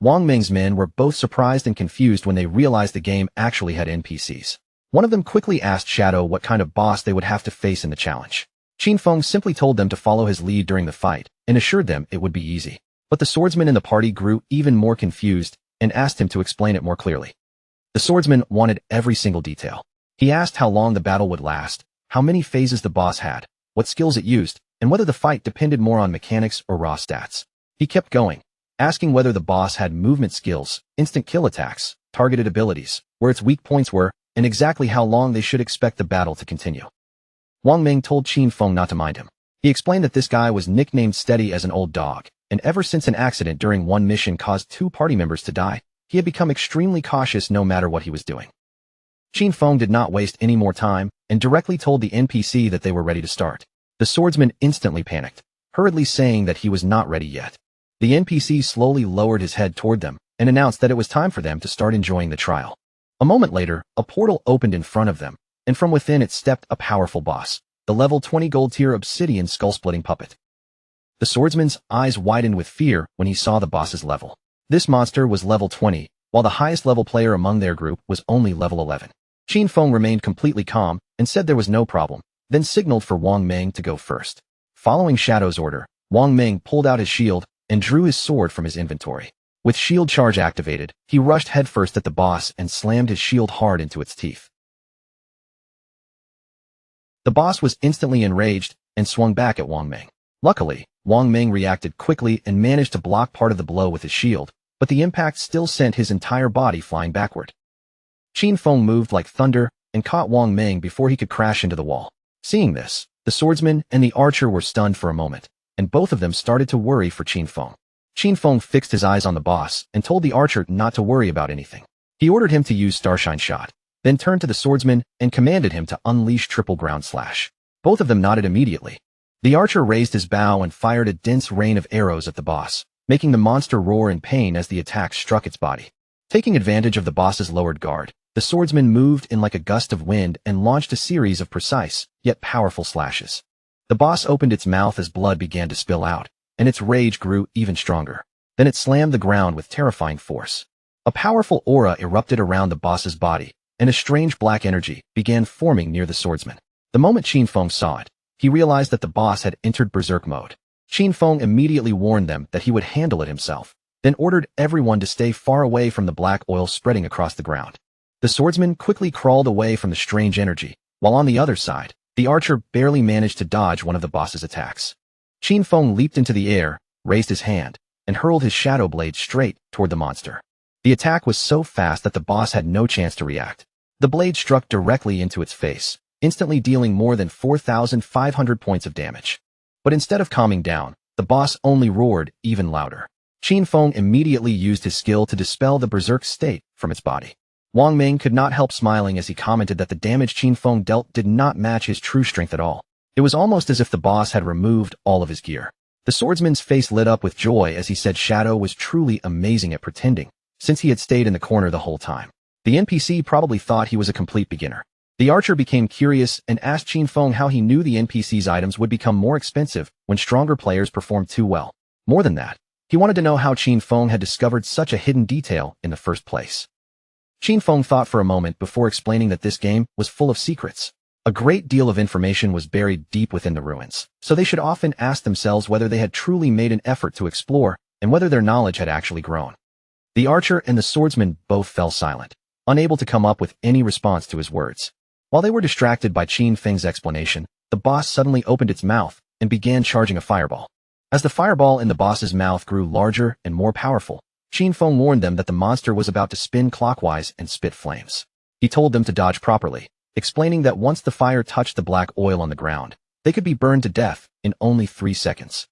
Wang Ming's men were both surprised and confused when they realized the game actually had NPCs. One of them quickly asked Shadow what kind of boss they would have to face in the challenge. Qin Feng simply told them to follow his lead during the fight and assured them it would be easy. But the swordsman in the party grew even more confused and asked him to explain it more clearly. The swordsman wanted every single detail. He asked how long the battle would last, how many phases the boss had, what skills it used, and whether the fight depended more on mechanics or raw stats. He kept going, asking whether the boss had movement skills, instant kill attacks, targeted abilities, where its weak points were, and exactly how long they should expect the battle to continue. Wang Ming told Qin Feng not to mind him. He explained that this guy was nicknamed Steady as an old dog, and ever since an accident during one mission caused 2 party members to die, he had become extremely cautious no matter what he was doing. Qin Feng did not waste any more time and directly told the NPC that they were ready to start. The swordsman instantly panicked, hurriedly saying that he was not ready yet. The NPC slowly lowered his head toward them and announced that it was time for them to start enjoying the trial. A moment later, a portal opened in front of them, and from within it stepped a powerful boss, the level 20 gold tier obsidian skull-splitting puppet. The swordsman's eyes widened with fear when he saw the boss's level. This monster was level 20, while the highest level player among their group was only level 11. Qin Feng remained completely calm and said there was no problem, then signaled for Wang Ming to go first. Following Shadow's order, Wang Ming pulled out his shield and drew his sword from his inventory. With shield charge activated, he rushed headfirst at the boss and slammed his shield hard into its teeth. The boss was instantly enraged and swung back at Wang Ming. Luckily, Wang Ming reacted quickly and managed to block part of the blow with his shield, but the impact still sent his entire body flying backward. Qin Feng moved like thunder and caught Wang Ming before he could crash into the wall. Seeing this, the swordsman and the archer were stunned for a moment, and both of them started to worry for Qin Feng. Qin Feng fixed his eyes on the boss and told the archer not to worry about anything. He ordered him to use Starshine Shot, then turned to the swordsman and commanded him to unleash Triple Ground Slash. Both of them nodded immediately. The archer raised his bow and fired a dense rain of arrows at the boss, making the monster roar in pain as the attack struck its body. Taking advantage of the boss's lowered guard, the swordsman moved in like a gust of wind and launched a series of precise, yet powerful slashes. The boss opened its mouth as blood began to spill out, and its rage grew even stronger. Then it slammed the ground with terrifying force. A powerful aura erupted around the boss's body, and a strange black energy began forming near the swordsman. The moment Qin Feng saw it, he realized that the boss had entered berserk mode. Qin Feng immediately warned them that he would handle it himself, then ordered everyone to stay far away from the black oil spreading across the ground. The swordsman quickly crawled away from the strange energy, while on the other side, the archer barely managed to dodge one of the boss's attacks. Qin Feng leaped into the air, raised his hand, and hurled his shadow blade straight toward the monster. The attack was so fast that the boss had no chance to react. The blade struck directly into its face, instantly dealing more than 4,500 points of damage. But instead of calming down, the boss only roared even louder. Qin Feng immediately used his skill to dispel the berserk state from its body. Wang Ming could not help smiling as he commented that the damage Qin Feng dealt did not match his true strength at all. It was almost as if the boss had removed all of his gear. The swordsman's face lit up with joy as he said Shadow was truly amazing at pretending, since he had stayed in the corner the whole time. The NPC probably thought he was a complete beginner. The archer became curious and asked Qin Feng how he knew the NPC's items would become more expensive when stronger players performed too well. More than that, he wanted to know how Qin Feng had discovered such a hidden detail in the first place. Qin Feng thought for a moment before explaining that this game was full of secrets. A great deal of information was buried deep within the ruins, so they should often ask themselves whether they had truly made an effort to explore and whether their knowledge had actually grown. The archer and the swordsman both fell silent, unable to come up with any response to his words. While they were distracted by Qin Feng's explanation, the boss suddenly opened its mouth and began charging a fireball. As the fireball in the boss's mouth grew larger and more powerful, Qin Feng warned them that the monster was about to spin clockwise and spit flames. He told them to dodge properly, explaining that once the fire touched the black oil on the ground, they could be burned to death in only 3 seconds.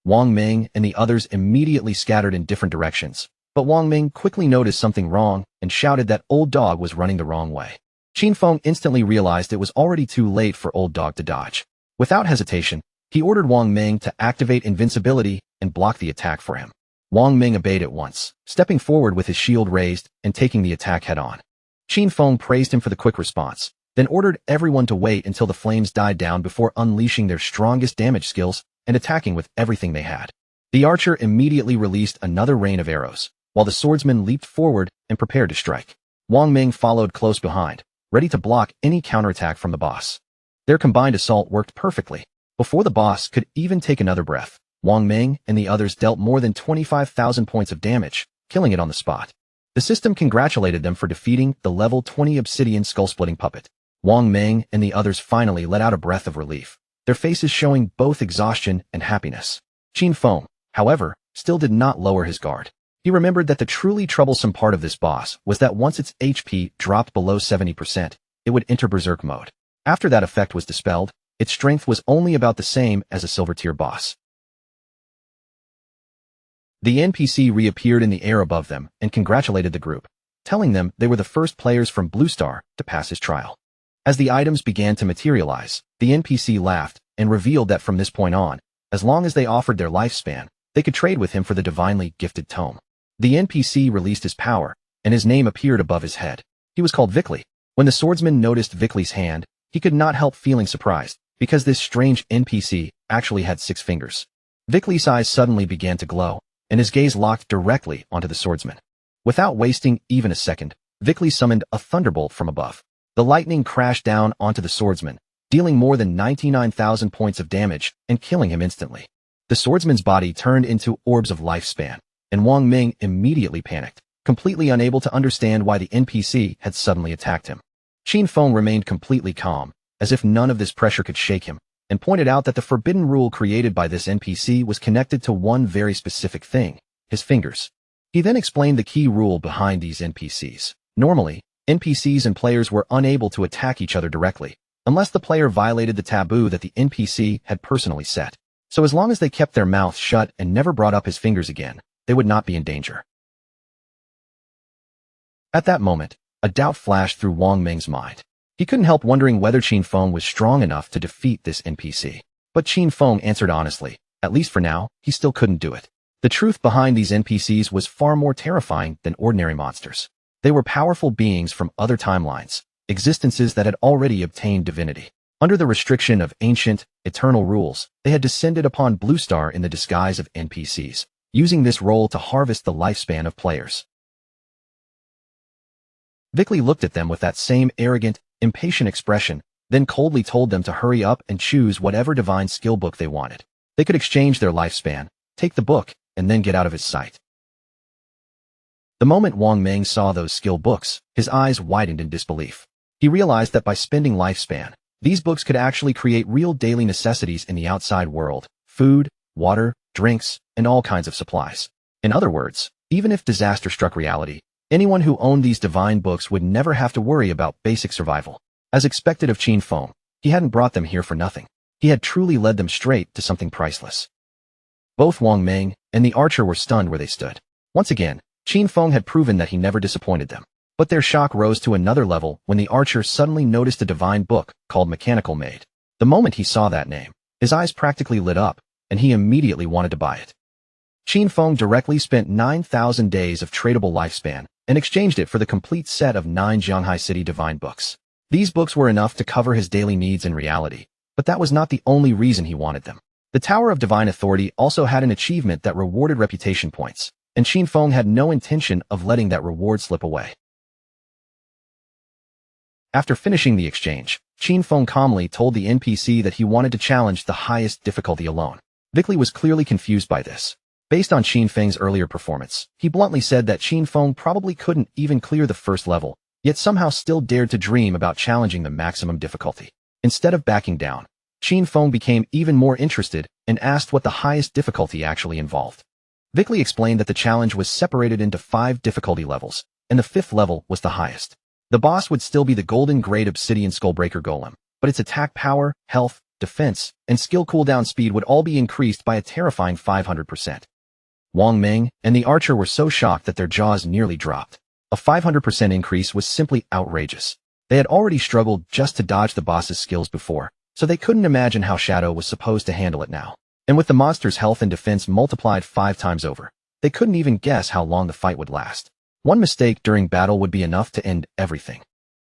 Wang Ming and the others immediately scattered in different directions, but Wang Ming quickly noticed something wrong and shouted that Old Dog was running the wrong way. Qin Feng instantly realized it was already too late for Old Dog to dodge. Without hesitation, he ordered Wang Ming to activate invincibility and block the attack for him. Wang Ming obeyed at once, stepping forward with his shield raised and taking the attack head-on. Qin Feng praised him for the quick response, then ordered everyone to wait until the flames died down before unleashing their strongest damage skills and attacking with everything they had. The archer immediately released another rain of arrows, while the swordsman leaped forward and prepared to strike. Wang Ming followed close behind, ready to block any counterattack from the boss. Their combined assault worked perfectly. Before the boss could even take another breath, Wang Ming and the others dealt more than 25,000 points of damage, killing it on the spot. The system congratulated them for defeating the level 20 obsidian skull-splitting puppet. Wang Ming and the others finally let out a breath of relief, their faces showing both exhaustion and happiness. Qin Feng, however, still did not lower his guard. He remembered that the truly troublesome part of this boss was that once its HP dropped below 70%, it would enter Berserk mode. After that effect was dispelled, its strength was only about the same as a silver tier boss. The NPC reappeared in the air above them and congratulated the group, telling them they were the first players from Blue Star to pass his trial. As the items began to materialize, the NPC laughed and revealed that from this point on, as long as they offered their lifespan, they could trade with him for the divinely gifted tome. The NPC released his power, and his name appeared above his head. He was called Vickley. When the swordsman noticed Vickley's hand, he could not help feeling surprised, because this strange NPC actually had 6 fingers. Vickley's eyes suddenly began to glow, and his gaze locked directly onto the swordsman. Without wasting even a second, Vickley summoned a thunderbolt from above. The lightning crashed down onto the swordsman, dealing more than 99,000 points of damage and killing him instantly. The swordsman's body turned into orbs of lifespan, and Wang Ming immediately panicked, completely unable to understand why the NPC had suddenly attacked him. Qin Feng remained completely calm, as if none of this pressure could shake him, and pointed out that the forbidden rule created by this NPC was connected to one very specific thing, his fingers. He then explained the key rule behind these NPCs. Normally, NPCs and players were unable to attack each other directly, unless the player violated the taboo that the NPC had personally set. So as long as they kept their mouth shut and never brought up his fingers again, they would not be in danger. At that moment, a doubt flashed through Wang Ming's mind. He couldn't help wondering whether Qin Feng was strong enough to defeat this NPC. But Qin Feng answered honestly, at least for now, he still couldn't do it. The truth behind these NPCs was far more terrifying than ordinary monsters. They were powerful beings from other timelines, existences that had already obtained divinity. Under the restriction of ancient, eternal rules, they had descended upon Blue Star in the disguise of NPCs, using this role to harvest the lifespan of players. Vickley looked at them with that same arrogant, impatient expression, then coldly told them to hurry up and choose whatever divine skill book they wanted. They could exchange their lifespan, take the book, and then get out of his sight. The moment Wang Ming saw those skill books, his eyes widened in disbelief. He realized that by spending lifespan, these books could actually create real daily necessities in the outside world: food, water, drinks, and all kinds of supplies. In other words, even if disaster struck reality, anyone who owned these divine books would never have to worry about basic survival. As expected of Qin Feng, he hadn't brought them here for nothing. He had truly led them straight to something priceless. Both Wang Ming and the archer were stunned where they stood. Once again, Qin Feng had proven that he never disappointed them. But their shock rose to another level when the archer suddenly noticed a divine book called Mechanical Maid. The moment he saw that name, his eyes practically lit up, and he immediately wanted to buy it. Qin Feng directly spent 9,000 days of tradable lifespan and exchanged it for the complete set of 9 Jianghai City divine books. These books were enough to cover his daily needs in reality, but that was not the only reason he wanted them. The Tower of Divine Authority also had an achievement that rewarded reputation points, and Qin Feng had no intention of letting that reward slip away. After finishing the exchange, Qin Feng calmly told the NPC that he wanted to challenge the highest difficulty alone. Vickley was clearly confused by this. Based on Qin Feng's earlier performance, he bluntly said that Qin Feng probably couldn't even clear the first level, yet somehow still dared to dream about challenging the maximum difficulty. Instead of backing down, Qin Feng became even more interested and asked what the highest difficulty actually involved. Vickley explained that the challenge was separated into 5 difficulty levels, and the 5th level was the highest. The boss would still be the golden grade Obsidian Skullbreaker Golem, but its attack power, health, defense, and skill cooldown speed would all be increased by a terrifying 500%. Wang Ming and the archer were so shocked that their jaws nearly dropped. A 500% increase was simply outrageous. They had already struggled just to dodge the boss's skills before, so they couldn't imagine how Shadow was supposed to handle it now. And with the monster's health and defense multiplied 5 times over, they couldn't even guess how long the fight would last. One mistake during battle would be enough to end everything.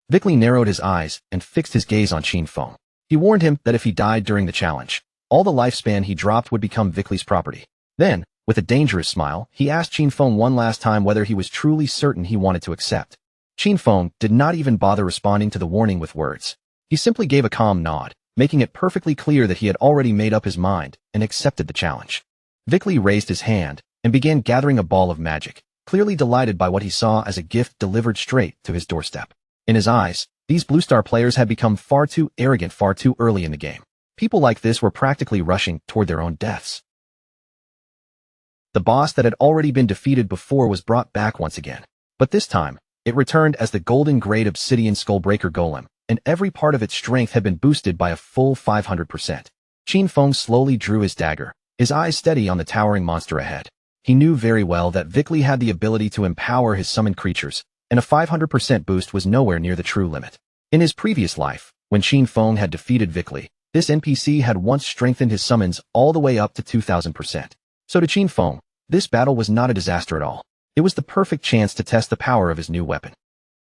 Vickley narrowed his eyes and fixed his gaze on Qin Feng. He warned him that if he died during the challenge, all the lifespan he dropped would become Vickley's property. Then, with a dangerous smile, he asked Qin Feng one last time whether he was truly certain he wanted to accept. Qin Feng did not even bother responding to the warning with words. He simply gave a calm nod, making it perfectly clear that he had already made up his mind and accepted the challenge. Vickley raised his hand and began gathering a ball of magic, clearly delighted by what he saw as a gift delivered straight to his doorstep. In his eyes, these Blue Star players had become far too arrogant far too early in the game. People like this were practically rushing toward their own deaths. The boss that had already been defeated before was brought back once again. But this time, it returned as the golden grade obsidian skullbreaker golem, and every part of its strength had been boosted by a full 500%. Qin Feng slowly drew his dagger, his eyes steady on the towering monster ahead. He knew very well that Vickley had the ability to empower his summoned creatures, and a 500% boost was nowhere near the true limit. In his previous life, when Qin Feng had defeated Vickley, this NPC had once strengthened his summons all the way up to 2000%. So to Qin Feng, this battle was not a disaster at all. It was the perfect chance to test the power of his new weapon.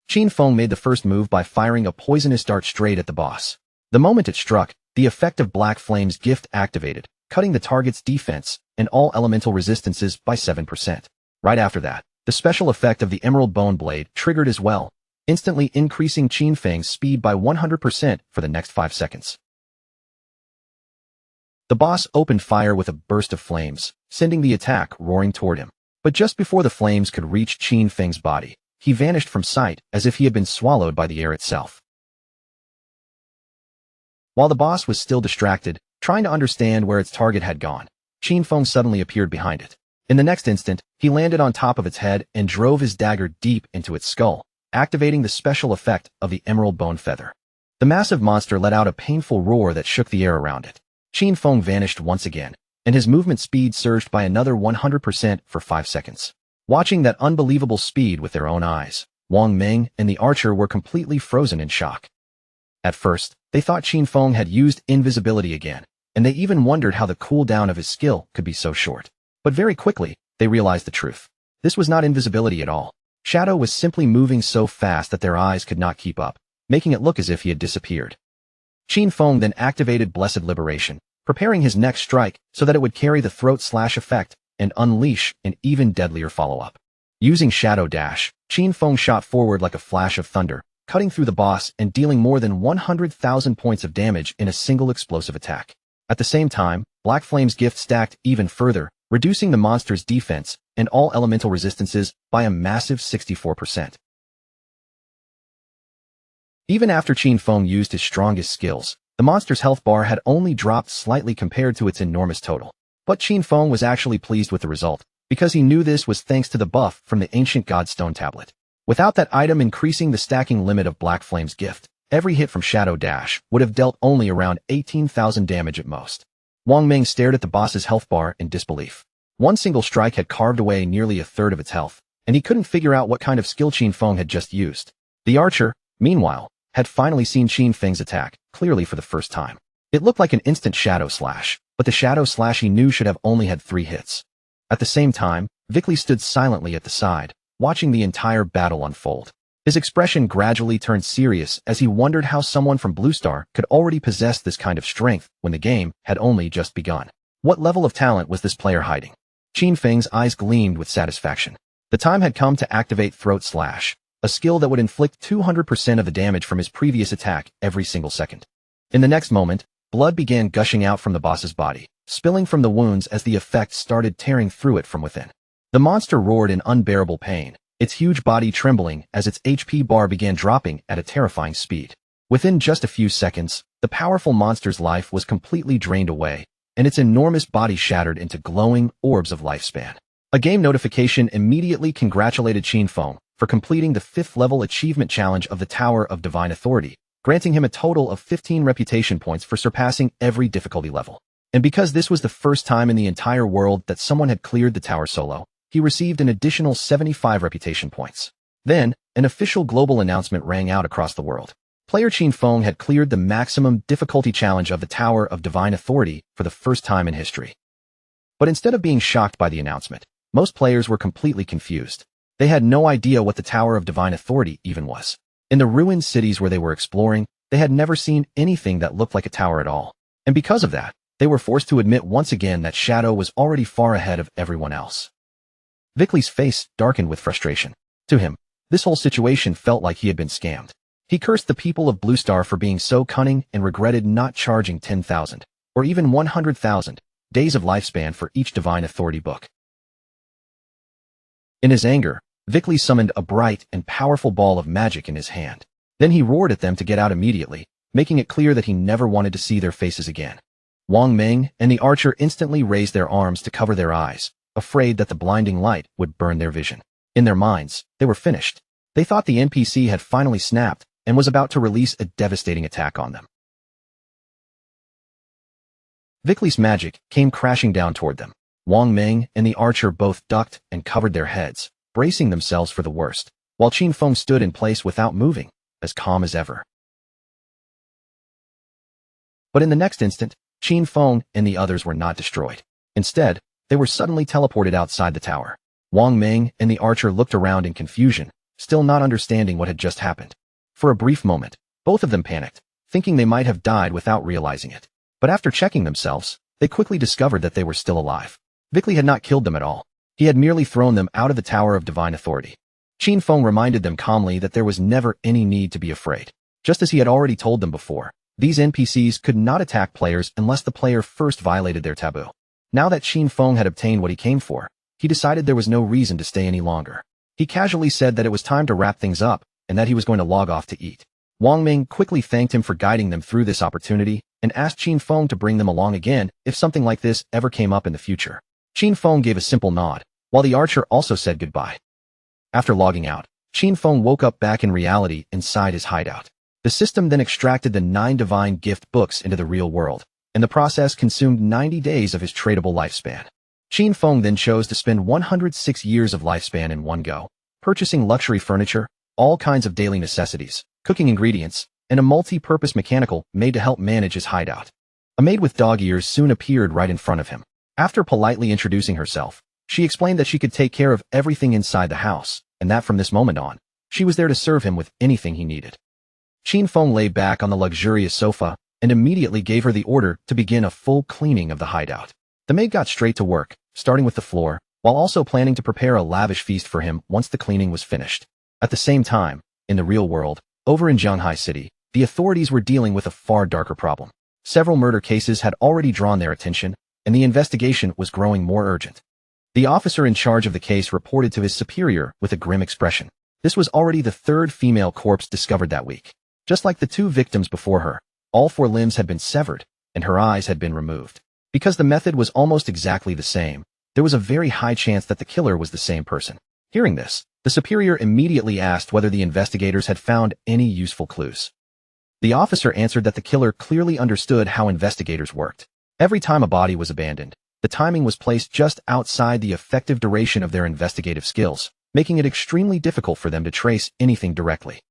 Qin Feng made the first move by firing a poisonous dart straight at the boss. The moment it struck, the effect of Black Flame's gift activated, cutting the target's defense and all elemental resistances by 7%. Right after that, the special effect of the Emerald Bone Blade triggered as well, instantly increasing Qin Feng's speed by 100% for the next 5 seconds. The boss opened fire with a burst of flames, sending the attack roaring toward him. But just before the flames could reach Qin Feng's body, he vanished from sight as if he had been swallowed by the air itself. While the boss was still distracted, trying to understand where its target had gone, Qin Feng suddenly appeared behind it. In the next instant, he landed on top of its head and drove his dagger deep into its skull, activating the special effect of the Emerald Bone Feather. The massive monster let out a painful roar that shook the air around it. Qin Feng vanished once again, and his movement speed surged by another 100% for 5 seconds. Watching that unbelievable speed with their own eyes, Wang Ming and the archer were completely frozen in shock. At first, they thought Qin Feng had used invisibility again, and they even wondered how the cooldown of his skill could be so short. But very quickly, they realized the truth. This was not invisibility at all. Shadow was simply moving so fast that their eyes could not keep up, making it look as if he had disappeared. Qin Feng then activated Blessed Liberation, preparing his next strike so that it would carry the throat slash effect and unleash an even deadlier follow-up. Using Shadow Dash, Qin Feng shot forward like a flash of thunder, cutting through the boss and dealing more than 100,000 points of damage in a single explosive attack. At the same time, Black Flame's gift stacked even further, reducing the monster's defense and all elemental resistances by a massive 64%. Even after Qin Feng used his strongest skills, the monster's health bar had only dropped slightly compared to its enormous total. But Qin Feng was actually pleased with the result, because he knew this was thanks to the buff from the ancient Godstone tablet. Without that item increasing the stacking limit of Black Flame's gift, every hit from Shadow Dash would have dealt only around 18,000 damage at most. Wang Ming stared at the boss's health bar in disbelief. One single strike had carved away nearly a third of its health, and he couldn't figure out what kind of skill Qin Feng had just used. The archer, meanwhile, had finally seen Qin Feng's attack, clearly for the first time. It looked like an instant shadow slash, but the shadow slash he knew should have only had 3 hits. At the same time, Vickley stood silently at the side, watching the entire battle unfold. His expression gradually turned serious as he wondered how someone from Blue Star could already possess this kind of strength when the game had only just begun. What level of talent was this player hiding? Qin Feng's eyes gleamed with satisfaction. The time had come to activate Throat Slash, a skill that would inflict 200% of the damage from his previous attack every single second. In the next moment, blood began gushing out from the boss's body, spilling from the wounds as the effect started tearing through it from within. The monster roared in unbearable pain, its huge body trembling as its HP bar began dropping at a terrifying speed. Within just a few seconds, the powerful monster's life was completely drained away, and its enormous body shattered into glowing orbs of lifespan. A game notification immediately congratulated Qin Feng for completing the 5th level achievement challenge of the Tower of Divine Authority, granting him a total of 15 reputation points for surpassing every difficulty level. And because this was the first time in the entire world that someone had cleared the tower solo, he received an additional 75 reputation points. Then, an official global announcement rang out across the world. Player Qin Feng had cleared the maximum difficulty challenge of the Tower of Divine Authority for the first time in history. But instead of being shocked by the announcement, most players were completely confused. They had no idea what the Tower of Divine Authority even was. In the ruined cities where they were exploring, they had never seen anything that looked like a tower at all. And because of that, they were forced to admit once again that Shadow was already far ahead of everyone else. Vickley's face darkened with frustration. To him, this whole situation felt like he had been scammed. He cursed the people of Blue Star for being so cunning and regretted not charging 10,000, or even 100,000, days of lifespan for each Divine Authority book. In his anger, Vickley summoned a bright and powerful ball of magic in his hand. Then he roared at them to get out immediately, making it clear that he never wanted to see their faces again. Wang Ming and the archer instantly raised their arms to cover their eyes, afraid that the blinding light would burn their vision. In their minds, they were finished. They thought the NPC had finally snapped and was about to release a devastating attack on them. Vickley's magic came crashing down toward them. Wang Ming and the archer both ducked and covered their heads, bracing themselves for the worst, while Qin Feng stood in place without moving, as calm as ever. But in the next instant, Qin Feng and the others were not destroyed. Instead, they were suddenly teleported outside the tower. Wang Ming and the archer looked around in confusion, still not understanding what had just happened. For a brief moment, both of them panicked, thinking they might have died without realizing it. But after checking themselves, they quickly discovered that they were still alive. Vickley had not killed them at all. He had merely thrown them out of the Tower of Divine Authority. Qin Feng reminded them calmly that there was never any need to be afraid. Just as he had already told them before, these NPCs could not attack players unless the player first violated their taboo. Now that Qin Feng had obtained what he came for, he decided there was no reason to stay any longer. He casually said that it was time to wrap things up and that he was going to log off to eat. Wang Ming quickly thanked him for guiding them through this opportunity and asked Qin Feng to bring them along again if something like this ever came up in the future. Qin Feng gave a simple nod, while the archer also said goodbye. After logging out, Qin Feng woke up back in reality inside his hideout. The system then extracted the 9 divine gift books into the real world, and the process consumed 90 days of his tradable lifespan. Qin Feng then chose to spend 106 years of lifespan in one go, purchasing luxury furniture, all kinds of daily necessities, cooking ingredients, and a multi-purpose mechanical made to help manage his hideout. A maid with dog ears soon appeared right in front of him. After politely introducing herself, she explained that she could take care of everything inside the house, and that from this moment on, she was there to serve him with anything he needed. Qin Feng lay back on the luxurious sofa and immediately gave her the order to begin a full cleaning of the hideout. The maid got straight to work, starting with the floor, while also planning to prepare a lavish feast for him once the cleaning was finished. At the same time, in the real world, over in Shanghai City, the authorities were dealing with a far darker problem. Several murder cases had already drawn their attention, and the investigation was growing more urgent. The officer in charge of the case reported to his superior with a grim expression. This was already the 3rd female corpse discovered that week. Just like the 2 victims before her, all 4 limbs had been severed, and her eyes had been removed. Because the method was almost exactly the same, there was a very high chance that the killer was the same person. Hearing this, the superior immediately asked whether the investigators had found any useful clues. The officer answered that the killer clearly understood how investigators worked. Every time a body was abandoned, the timing was placed just outside the effective duration of their investigative skills, making it extremely difficult for them to trace anything directly.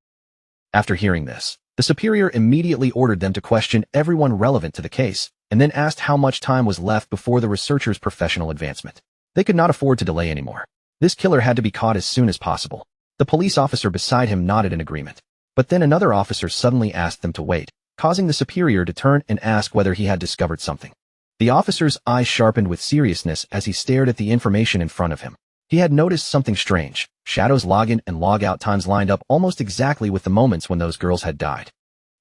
After hearing this, the superior immediately ordered them to question everyone relevant to the case, and then asked how much time was left before the researchers' professional advancement. They could not afford to delay anymore. This killer had to be caught as soon as possible. The police officer beside him nodded in agreement. But then another officer suddenly asked them to wait, causing the superior to turn and ask whether he had discovered something. The officer's eyes sharpened with seriousness as he stared at the information in front of him. He had noticed something strange. Shadow's login and logout times lined up almost exactly with the moments when those girls had died.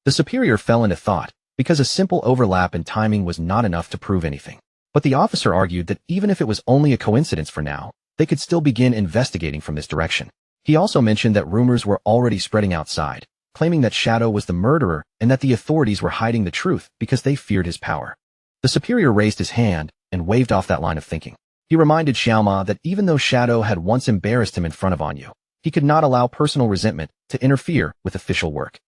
The superior fell into thought, because a simple overlap in timing was not enough to prove anything. But the officer argued that even if it was only a coincidence for now, they could still begin investigating from this direction. He also mentioned that rumors were already spreading outside, claiming that Shadow was the murderer and that the authorities were hiding the truth because they feared his power. The superior raised his hand and waved off that line of thinking. He reminded Xiaoma that even though Shadow had once embarrassed him in front of Anyu, he could not allow personal resentment to interfere with official work.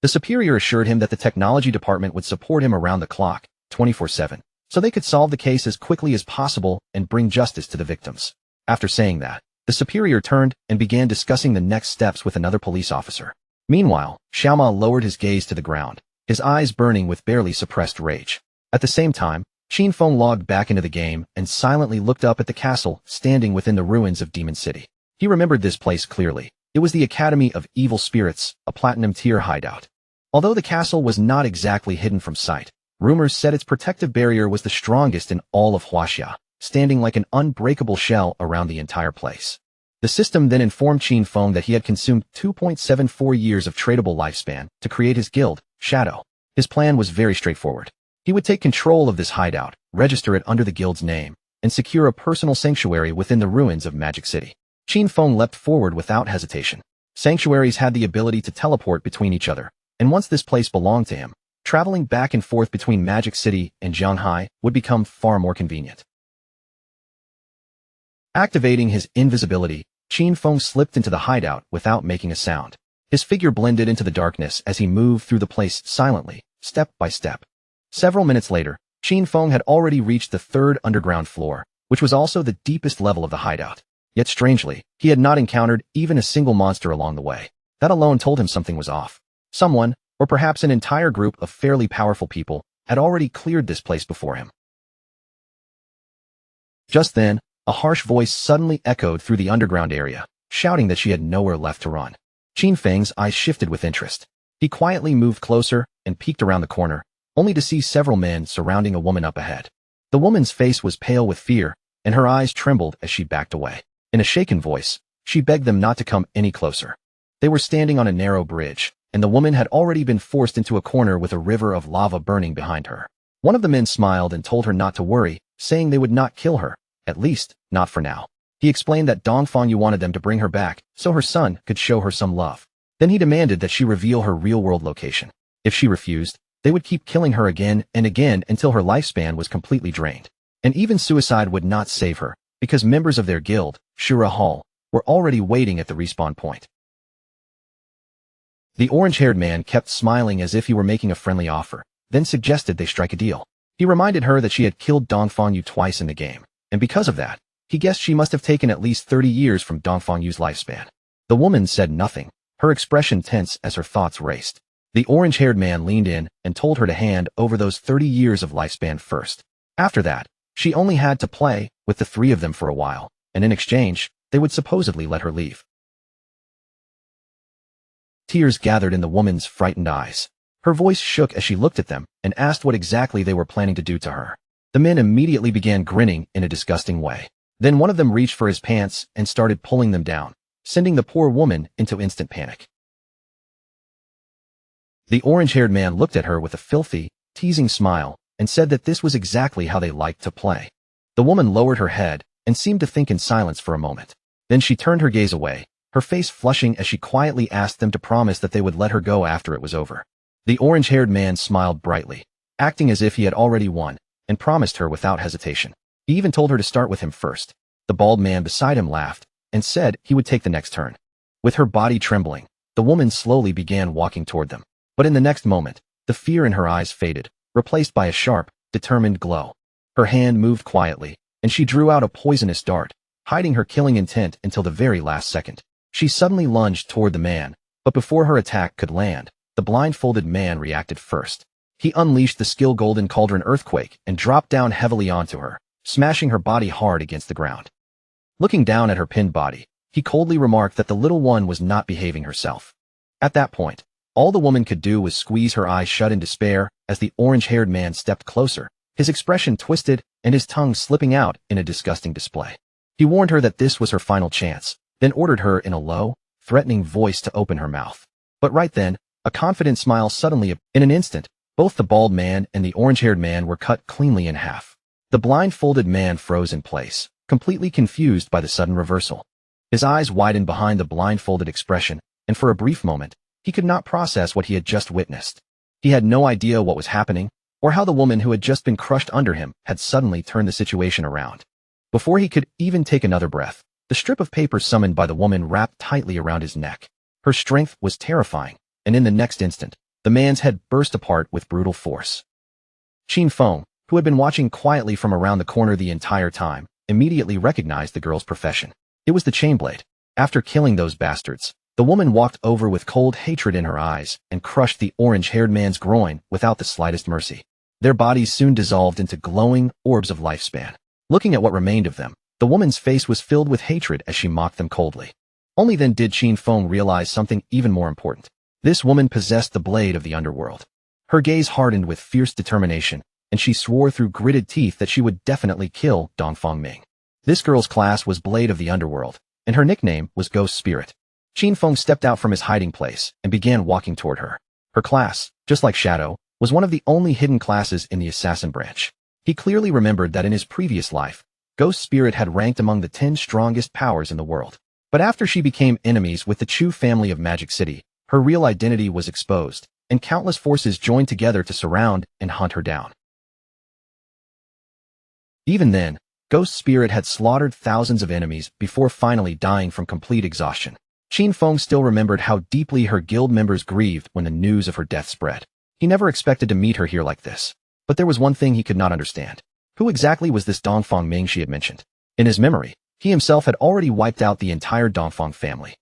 The superior assured him that the technology department would support him around the clock, 24/7, so they could solve the case as quickly as possible and bring justice to the victims. After saying that, the superior turned and began discussing the next steps with another police officer. Meanwhile, Xiaoma lowered his gaze to the ground, his eyes burning with barely suppressed rage. At the same time, Qin Feng logged back into the game and silently looked up at the castle standing within the ruins of Demon City. He remembered this place clearly. It was the Academy of Evil Spirits, a platinum-tier hideout. Although the castle was not exactly hidden from sight, rumors said its protective barrier was the strongest in all of Huaxia, standing like an unbreakable shell around the entire place. The system then informed Qin Feng that he had consumed 2.74 years of tradable lifespan to create his guild, Shadow. His plan was very straightforward. He would take control of this hideout, register it under the guild's name, and secure a personal sanctuary within the ruins of Magic City. Qin Feng leapt forward without hesitation. Sanctuaries had the ability to teleport between each other, and once this place belonged to him, traveling back and forth between Magic City and Shanghai would become far more convenient. Activating his invisibility, Qin Feng slipped into the hideout without making a sound. His figure blended into the darkness as he moved through the place silently, step by step. Several minutes later, Qin Feng had already reached the third underground floor, which was also the deepest level of the hideout. Yet strangely, he had not encountered even a single monster along the way. That alone told him something was off. Someone, or perhaps an entire group of fairly powerful people, had already cleared this place before him. Just then, a harsh voice suddenly echoed through the underground area, shouting that she had nowhere left to run. Qin Feng's eyes shifted with interest. He quietly moved closer and peeked around the corner, only to see several men surrounding a woman up ahead. The woman's face was pale with fear, and her eyes trembled as she backed away. In a shaken voice, she begged them not to come any closer. They were standing on a narrow bridge, and the woman had already been forced into a corner with a river of lava burning behind her. One of the men smiled and told her not to worry, saying they would not kill her, at least, not for now. He explained that Dongfang Yu wanted them to bring her back so her son could show her some love. Then he demanded that she reveal her real-world location. If she refused, they would keep killing her again and again until her lifespan was completely drained. And even suicide would not save her, because members of their guild, Shura Hall, were already waiting at the respawn point. The orange-haired man kept smiling as if he were making a friendly offer, then suggested they strike a deal. He reminded her that she had killed Dongfang Yu twice in the game, and because of that, he guessed she must have taken at least 30 years from Dongfang Yu's lifespan. The woman said nothing, her expression tense as her thoughts raced. The orange-haired man leaned in and told her to hand over those 30 years of lifespan first. After that, she only had to play with the three of them for a while, and in exchange, they would supposedly let her leave. Tears gathered in the woman's frightened eyes. Her voice shook as she looked at them and asked what exactly they were planning to do to her. The men immediately began grinning in a disgusting way. Then one of them reached for his pants and started pulling them down, sending the poor woman into instant panic. The orange-haired man looked at her with a filthy, teasing smile and said that this was exactly how they liked to play. The woman lowered her head and seemed to think in silence for a moment. Then she turned her gaze away, her face flushing as she quietly asked them to promise that they would let her go after it was over. The orange-haired man smiled brightly, acting as if he had already won, and promised her without hesitation. He even told her to start with him first. The bald man beside him laughed and said he would take the next turn. With her body trembling, the woman slowly began walking toward them. But in the next moment, the fear in her eyes faded, replaced by a sharp, determined glow. Her hand moved quietly, and she drew out a poisonous dart, hiding her killing intent until the very last second. She suddenly lunged toward the man, but before her attack could land, the blindfolded man reacted first. He unleashed the skill Golden Cauldron Earthquake and dropped down heavily onto her, smashing her body hard against the ground. Looking down at her pinned body, he coldly remarked that the little one was not behaving herself. At that point, all the woman could do was squeeze her eyes shut in despair as the orange-haired man stepped closer, his expression twisted and his tongue slipping out in a disgusting display. He warned her that this was her final chance, then ordered her in a low, threatening voice to open her mouth. But right then, a confident smile suddenly appeared. In an instant, both the bald man and the orange-haired man were cut cleanly in half. The blindfolded man froze in place, completely confused by the sudden reversal. His eyes widened behind the blindfolded expression, and for a brief moment, he could not process what he had just witnessed. He had no idea what was happening, or how the woman who had just been crushed under him had suddenly turned the situation around. Before he could even take another breath, the strip of paper summoned by the woman wrapped tightly around his neck. Her strength was terrifying, and in the next instant, the man's head burst apart with brutal force. Qin Feng, who had been watching quietly from around the corner the entire time, immediately recognized the girl's profession. It was the chainblade. After killing those bastards, the woman walked over with cold hatred in her eyes and crushed the orange-haired man's groin without the slightest mercy. Their bodies soon dissolved into glowing orbs of lifespan. Looking at what remained of them, the woman's face was filled with hatred as she mocked them coldly. Only then did Qin Feng realize something even more important. This woman possessed the blade of the underworld. Her gaze hardened with fierce determination, and she swore through gritted teeth that she would definitely kill Dongfang Ming. This girl's class was Blade of the Underworld, and her nickname was Ghost Spirit. Qin Feng stepped out from his hiding place and began walking toward her. Her class, just like Shadow, was one of the only hidden classes in the assassin branch. He clearly remembered that in his previous life, Ghost Spirit had ranked among the 10 strongest powers in the world. But after she became enemies with the Chu family of Magic City, her real identity was exposed, and countless forces joined together to surround and hunt her down. Even then, Ghost Spirit had slaughtered thousands of enemies before finally dying from complete exhaustion. Qin Feng still remembered how deeply her guild members grieved when the news of her death spread. He never expected to meet her here like this. But there was one thing he could not understand. Who exactly was this Dongfang Ming she had mentioned? In his memory, he himself had already wiped out the entire Dongfang family.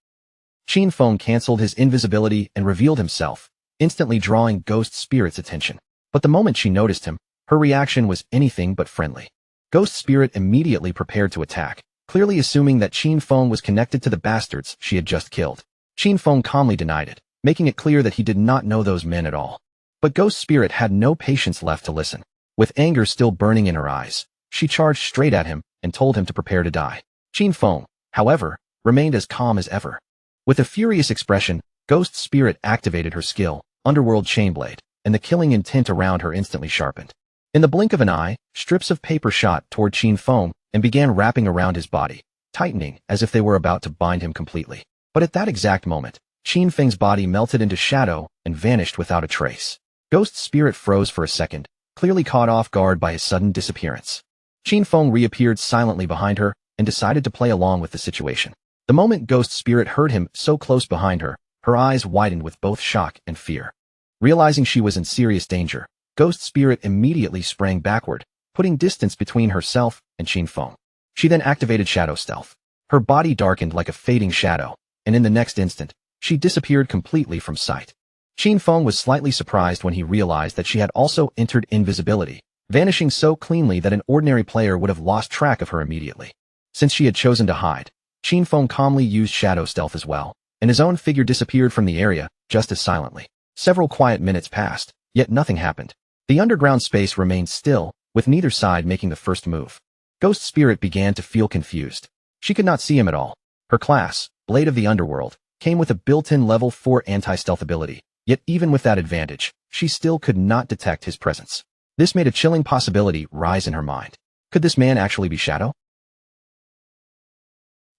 Qin Feng canceled his invisibility and revealed himself, instantly drawing Ghost Spirit's attention. But the moment she noticed him, her reaction was anything but friendly. Ghost Spirit immediately prepared to attack, clearly assuming that Qin Feng was connected to the bastards she had just killed. Qin Feng calmly denied it, making it clear that he did not know those men at all. But Ghost Spirit had no patience left to listen. With anger still burning in her eyes, she charged straight at him and told him to prepare to die. Qin Feng, however, remained as calm as ever. With a furious expression, Ghost Spirit activated her skill, Underworld Chainblade, and the killing intent around her instantly sharpened. In the blink of an eye, strips of paper shot toward Qin Feng and began wrapping around his body, tightening as if they were about to bind him completely. But at that exact moment, Qin Feng's body melted into shadow and vanished without a trace. Ghost Spirit froze for a second, clearly caught off guard by his sudden disappearance. Qin Feng reappeared silently behind her and decided to play along with the situation. The moment Ghost Spirit heard him so close behind her, her eyes widened with both shock and fear. Realizing she was in serious danger, Ghost Spirit immediately sprang backward, putting distance between herself and Qin Feng. She then activated Shadow Stealth. Her body darkened like a fading shadow, and in the next instant, she disappeared completely from sight. Qin Feng was slightly surprised when he realized that she had also entered invisibility, vanishing so cleanly that an ordinary player would have lost track of her immediately. Since she had chosen to hide, Qin Feng calmly used Shadow Stealth as well, and his own figure disappeared from the area just as silently. Several quiet minutes passed, yet nothing happened. The underground space remained still, with neither side making the first move. Ghost Spirit began to feel confused. She could not see him at all. Her class, Blade of the Underworld, came with a built-in level 4 anti-stealth ability, yet even with that advantage, she still could not detect his presence. This made a chilling possibility rise in her mind. Could this man actually be Shadow?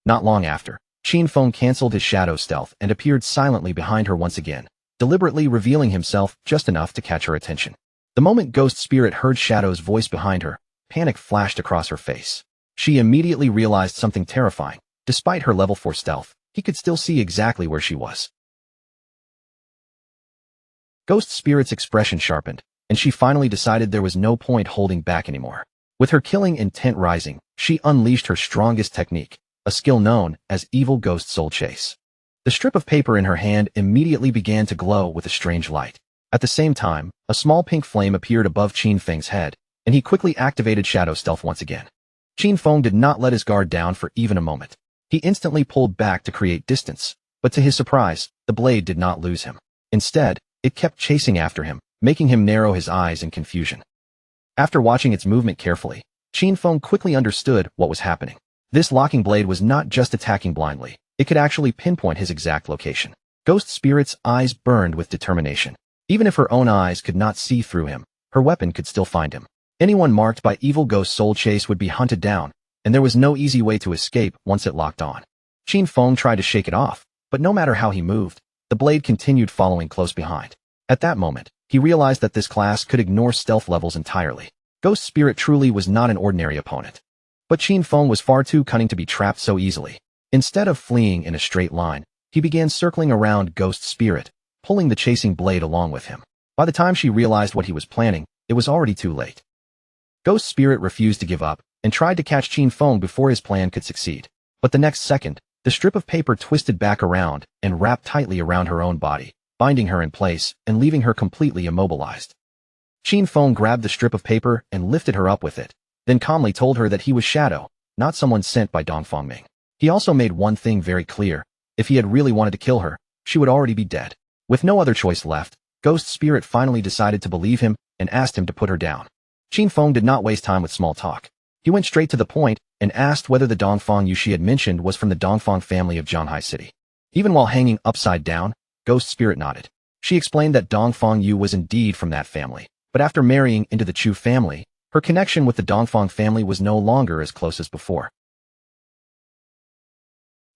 Not long after, Qin Feng canceled his Shadow Stealth and appeared silently behind her once again, deliberately revealing himself just enough to catch her attention. The moment Ghost Spirit heard Shadow's voice behind her, panic flashed across her face. She immediately realized something terrifying. Despite her level 4 stealth, he could still see exactly where she was. Ghost Spirit's expression sharpened, and she finally decided there was no point holding back anymore. With her killing intent rising, she unleashed her strongest technique, a skill known as Evil Ghost Soul Chase. The strip of paper in her hand immediately began to glow with a strange light. At the same time, a small pink flame appeared above Qin Feng's head, and he quickly activated Shadow Stealth once again. Qin Feng did not let his guard down for even a moment. He instantly pulled back to create distance, but to his surprise, the blade did not lose him. Instead, it kept chasing after him, making him narrow his eyes in confusion. After watching its movement carefully, Qin Feng quickly understood what was happening. This locking blade was not just attacking blindly, it could actually pinpoint his exact location. Ghost Spirit's eyes burned with determination. Even if her own eyes could not see through him, her weapon could still find him. Anyone marked by Evil Ghost Soul Chase would be hunted down, and there was no easy way to escape once it locked on. Qin Feng tried to shake it off, but no matter how he moved, the blade continued following close behind. At that moment, he realized that this class could ignore stealth levels entirely. Ghost Spirit truly was not an ordinary opponent. But Qin Feng was far too cunning to be trapped so easily. Instead of fleeing in a straight line, he began circling around Ghost Spirit, pulling the chasing blade along with him. By the time she realized what he was planning, it was already too late. Ghost Spirit refused to give up, and tried to catch Qin Feng before his plan could succeed. But the next second, the strip of paper twisted back around and wrapped tightly around her own body, binding her in place and leaving her completely immobilized. Qin Feng grabbed the strip of paper and lifted her up with it, then calmly told her that he was Shadow, not someone sent by Dongfang Ming. He also made one thing very clear. If he had really wanted to kill her, she would already be dead. With no other choice left, Ghost Spirit finally decided to believe him and asked him to put her down. Qin Feng did not waste time with small talk. He went straight to the point and asked whether the Dongfang Yu she had mentioned was from the Dongfang family of Zhanghai City. Even while hanging upside down, Ghost Spirit nodded. She explained that Dongfang Yu was indeed from that family, but after marrying into the Chu family, her connection with the Dongfang family was no longer as close as before.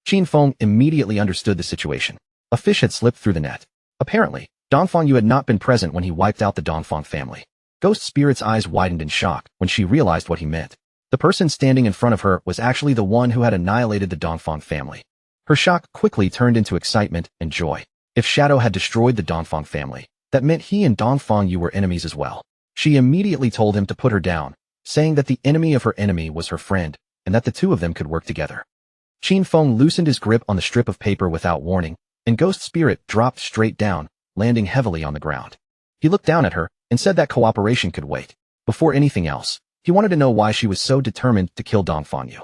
Qin Feng immediately understood the situation. A fish had slipped through the net. Apparently, Dongfang Yu had not been present when he wiped out the Dongfang family. Ghost Spirit's eyes widened in shock when she realized what he meant. The person standing in front of her was actually the one who had annihilated the Dongfang family. Her shock quickly turned into excitement and joy. If Shadow had destroyed the Dongfang family, that meant he and Dongfang Yu were enemies as well. She immediately told him to put her down, saying that the enemy of her enemy was her friend, and that the two of them could work together. Qin Feng loosened his grip on the strip of paper without warning, and Ghost Spirit dropped straight down, landing heavily on the ground. He looked down at her and said that cooperation could wait. Before anything else, he wanted to know why she was so determined to kill Dongfang Yu.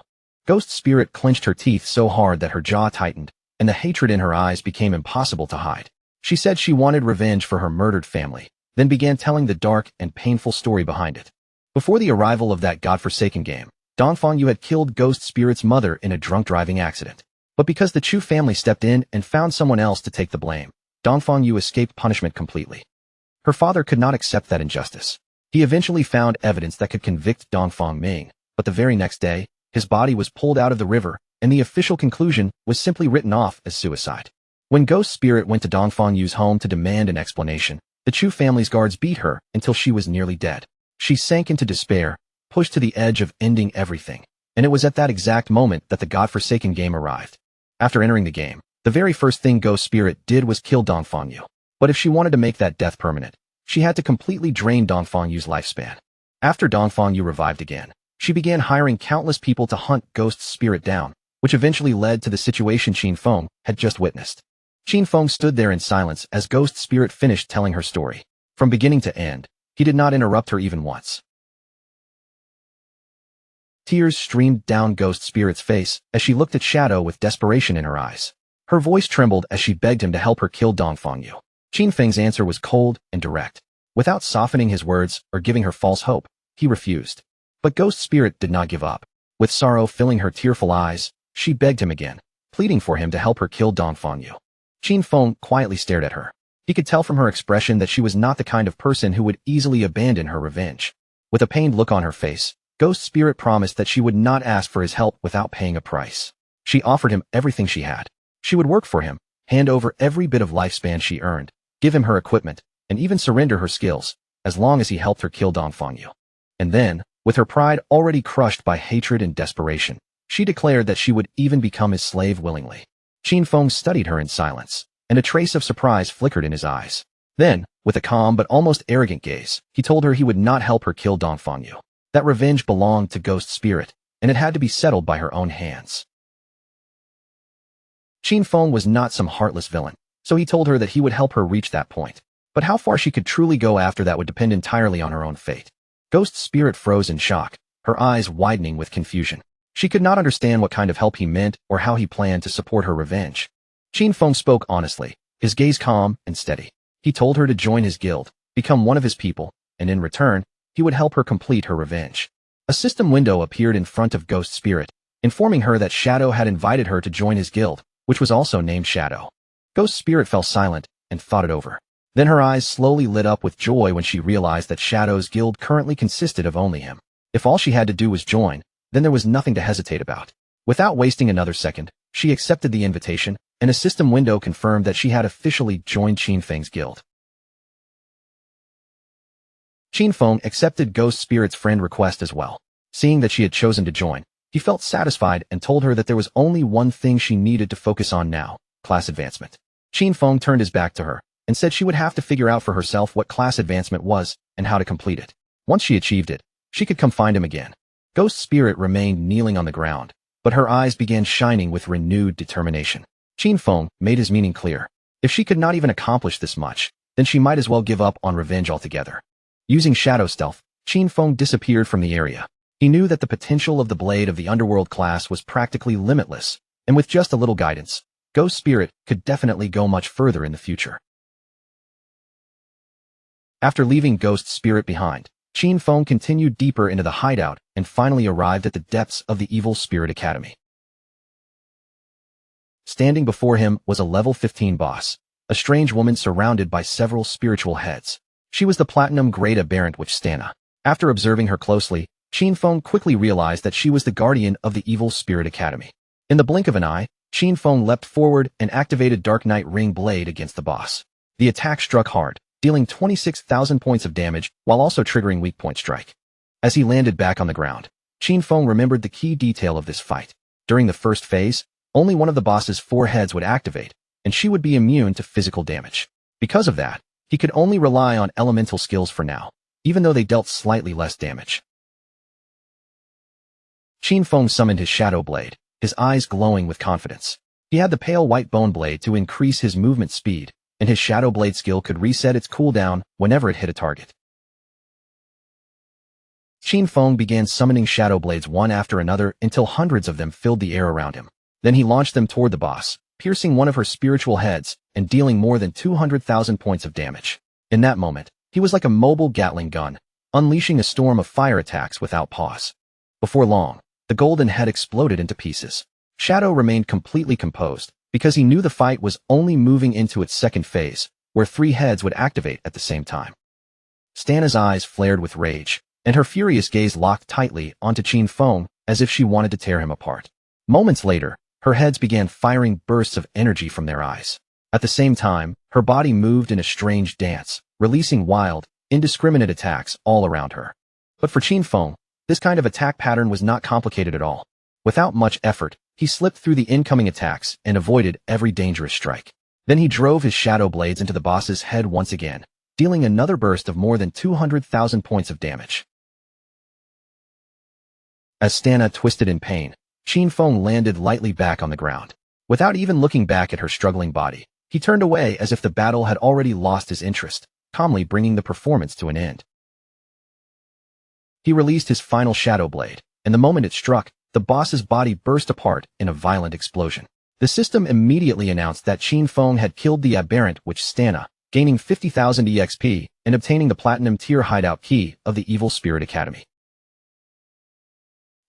Ghost Spirit clenched her teeth so hard that her jaw tightened, and the hatred in her eyes became impossible to hide. She said she wanted revenge for her murdered family, then began telling the dark and painful story behind it. Before the arrival of that godforsaken game, Dongfang Yu had killed Ghost Spirit's mother in a drunk driving accident. But because the Chu family stepped in and found someone else to take the blame, Dongfang Yu escaped punishment completely. Her father could not accept that injustice. He eventually found evidence that could convict Dongfang Ming, but the very next day, his body was pulled out of the river, and the official conclusion was simply written off as suicide. When Ghost Spirit went to Dongfang Yu's home to demand an explanation, the Chu family's guards beat her until she was nearly dead. She sank into despair, pushed to the edge of ending everything, and it was at that exact moment that the godforsaken game arrived. After entering the game, the very first thing Ghost Spirit did was kill Dongfang Yu. But if she wanted to make that death permanent, she had to completely drain Dongfang Yu's lifespan. After Dongfang Yu revived again, she began hiring countless people to hunt Ghost Spirit down, which eventually led to the situation Qin Feng had just witnessed. Qin Feng stood there in silence as Ghost Spirit finished telling her story. From beginning to end, he did not interrupt her even once. Tears streamed down Ghost Spirit's face as she looked at Shadow with desperation in her eyes. Her voice trembled as she begged him to help her kill Dongfang Yu. Qin Feng's answer was cold and direct. Without softening his words or giving her false hope, he refused. But Ghost Spirit did not give up. With sorrow filling her tearful eyes, she begged him again, pleading for him to help her kill Dongfang Yu. Qin Feng quietly stared at her. He could tell from her expression that she was not the kind of person who would easily abandon her revenge. With a pained look on her face, Ghost Spirit promised that she would not ask for his help without paying a price. She offered him everything she had. She would work for him, hand over every bit of lifespan she earned, give him her equipment, and even surrender her skills, as long as he helped her kill Dongfang Yu. And then, with her pride already crushed by hatred and desperation, she declared that she would even become his slave willingly. Qin Feng studied her in silence, and a trace of surprise flickered in his eyes. Then, with a calm but almost arrogant gaze, he told her he would not help her kill Dongfang Yu. That revenge belonged to Ghost Spirit, and it had to be settled by her own hands. Qin Feng was not some heartless villain, so he told her that he would help her reach that point. But how far she could truly go after that would depend entirely on her own fate. Ghost Spirit froze in shock, her eyes widening with confusion. She could not understand what kind of help he meant or how he planned to support her revenge. Qin Feng spoke honestly, his gaze calm and steady. He told her to join his guild, become one of his people, and in return, he would help her complete her revenge. A system window appeared in front of Ghost Spirit, informing her that Shadow had invited her to join his guild, which was also named Shadow. Ghost Spirit fell silent and thought it over. Then her eyes slowly lit up with joy when she realized that Shadow's guild currently consisted of only him. If all she had to do was join, then there was nothing to hesitate about. Without wasting another second, she accepted the invitation, and a system window confirmed that she had officially joined Qin Feng's guild. Qin Feng accepted Ghost Spirit's friend request as well. Seeing that she had chosen to join, he felt satisfied and told her that there was only one thing she needed to focus on now: class advancement. Qin Feng turned his back to her and said she would have to figure out for herself what class advancement was and how to complete it. Once she achieved it, she could come find him again. Ghost Spirit remained kneeling on the ground, but her eyes began shining with renewed determination. Qin Feng made his meaning clear. If she could not even accomplish this much, then she might as well give up on revenge altogether. Using shadow stealth, Qin Feng disappeared from the area. He knew that the potential of the blade of the underworld class was practically limitless, and with just a little guidance, Ghost Spirit could definitely go much further in the future. After leaving Ghost Spirit behind, Qin Feng continued deeper into the hideout and finally arrived at the depths of the Evil Spirit Academy. Standing before him was a level 15 boss, a strange woman surrounded by several spiritual heads. She was the Platinum Grade Aberrant Witch Stana. After observing her closely, Qin Feng quickly realized that she was the guardian of the Evil Spirit Academy. In the blink of an eye, Qin Feng leapt forward and activated Dark Knight Ring Blade against the boss. The attack struck hard, dealing 26,000 points of damage while also triggering weak point strike. As he landed back on the ground, Qin Feng remembered the key detail of this fight. During the first phase, only one of the boss's 4 heads would activate, and she would be immune to physical damage. Because of that, he could only rely on elemental skills for now, even though they dealt slightly less damage. Qin Feng summoned his Shadow Blade, his eyes glowing with confidence. He had the pale white bone blade to increase his movement speed, and his Shadow Blade skill could reset its cooldown whenever it hit a target. Qin Feng began summoning Shadow Blades one after another until hundreds of them filled the air around him. Then he launched them toward the boss, piercing one of her spiritual heads and dealing more than 200,000 points of damage. In that moment, he was like a mobile Gatling gun, unleashing a storm of fire attacks without pause. Before long, the golden head exploded into pieces. Shadow remained completely composed, because he knew the fight was only moving into its second phase, where 3 heads would activate at the same time. Stana's eyes flared with rage, and her furious gaze locked tightly onto Qin Feng as if she wanted to tear him apart. Moments later, her heads began firing bursts of energy from their eyes. At the same time, her body moved in a strange dance, releasing wild, indiscriminate attacks all around her. But for Qin Feng, this kind of attack pattern was not complicated at all. Without much effort, he slipped through the incoming attacks and avoided every dangerous strike. Then he drove his Shadow Blades into the boss's head once again, dealing another burst of more than 200,000 points of damage. As Stana twisted in pain, Qin Feng landed lightly back on the ground. Without even looking back at her struggling body, he turned away as if the battle had already lost his interest, calmly bringing the performance to an end. He released his final Shadow Blade, and the moment it struck, the boss's body burst apart in a violent explosion. The system immediately announced that Qin Feng had killed the aberrant witch Stana, gaining 50,000 EXP and obtaining the Platinum Tier hideout key of the Evil Spirit Academy.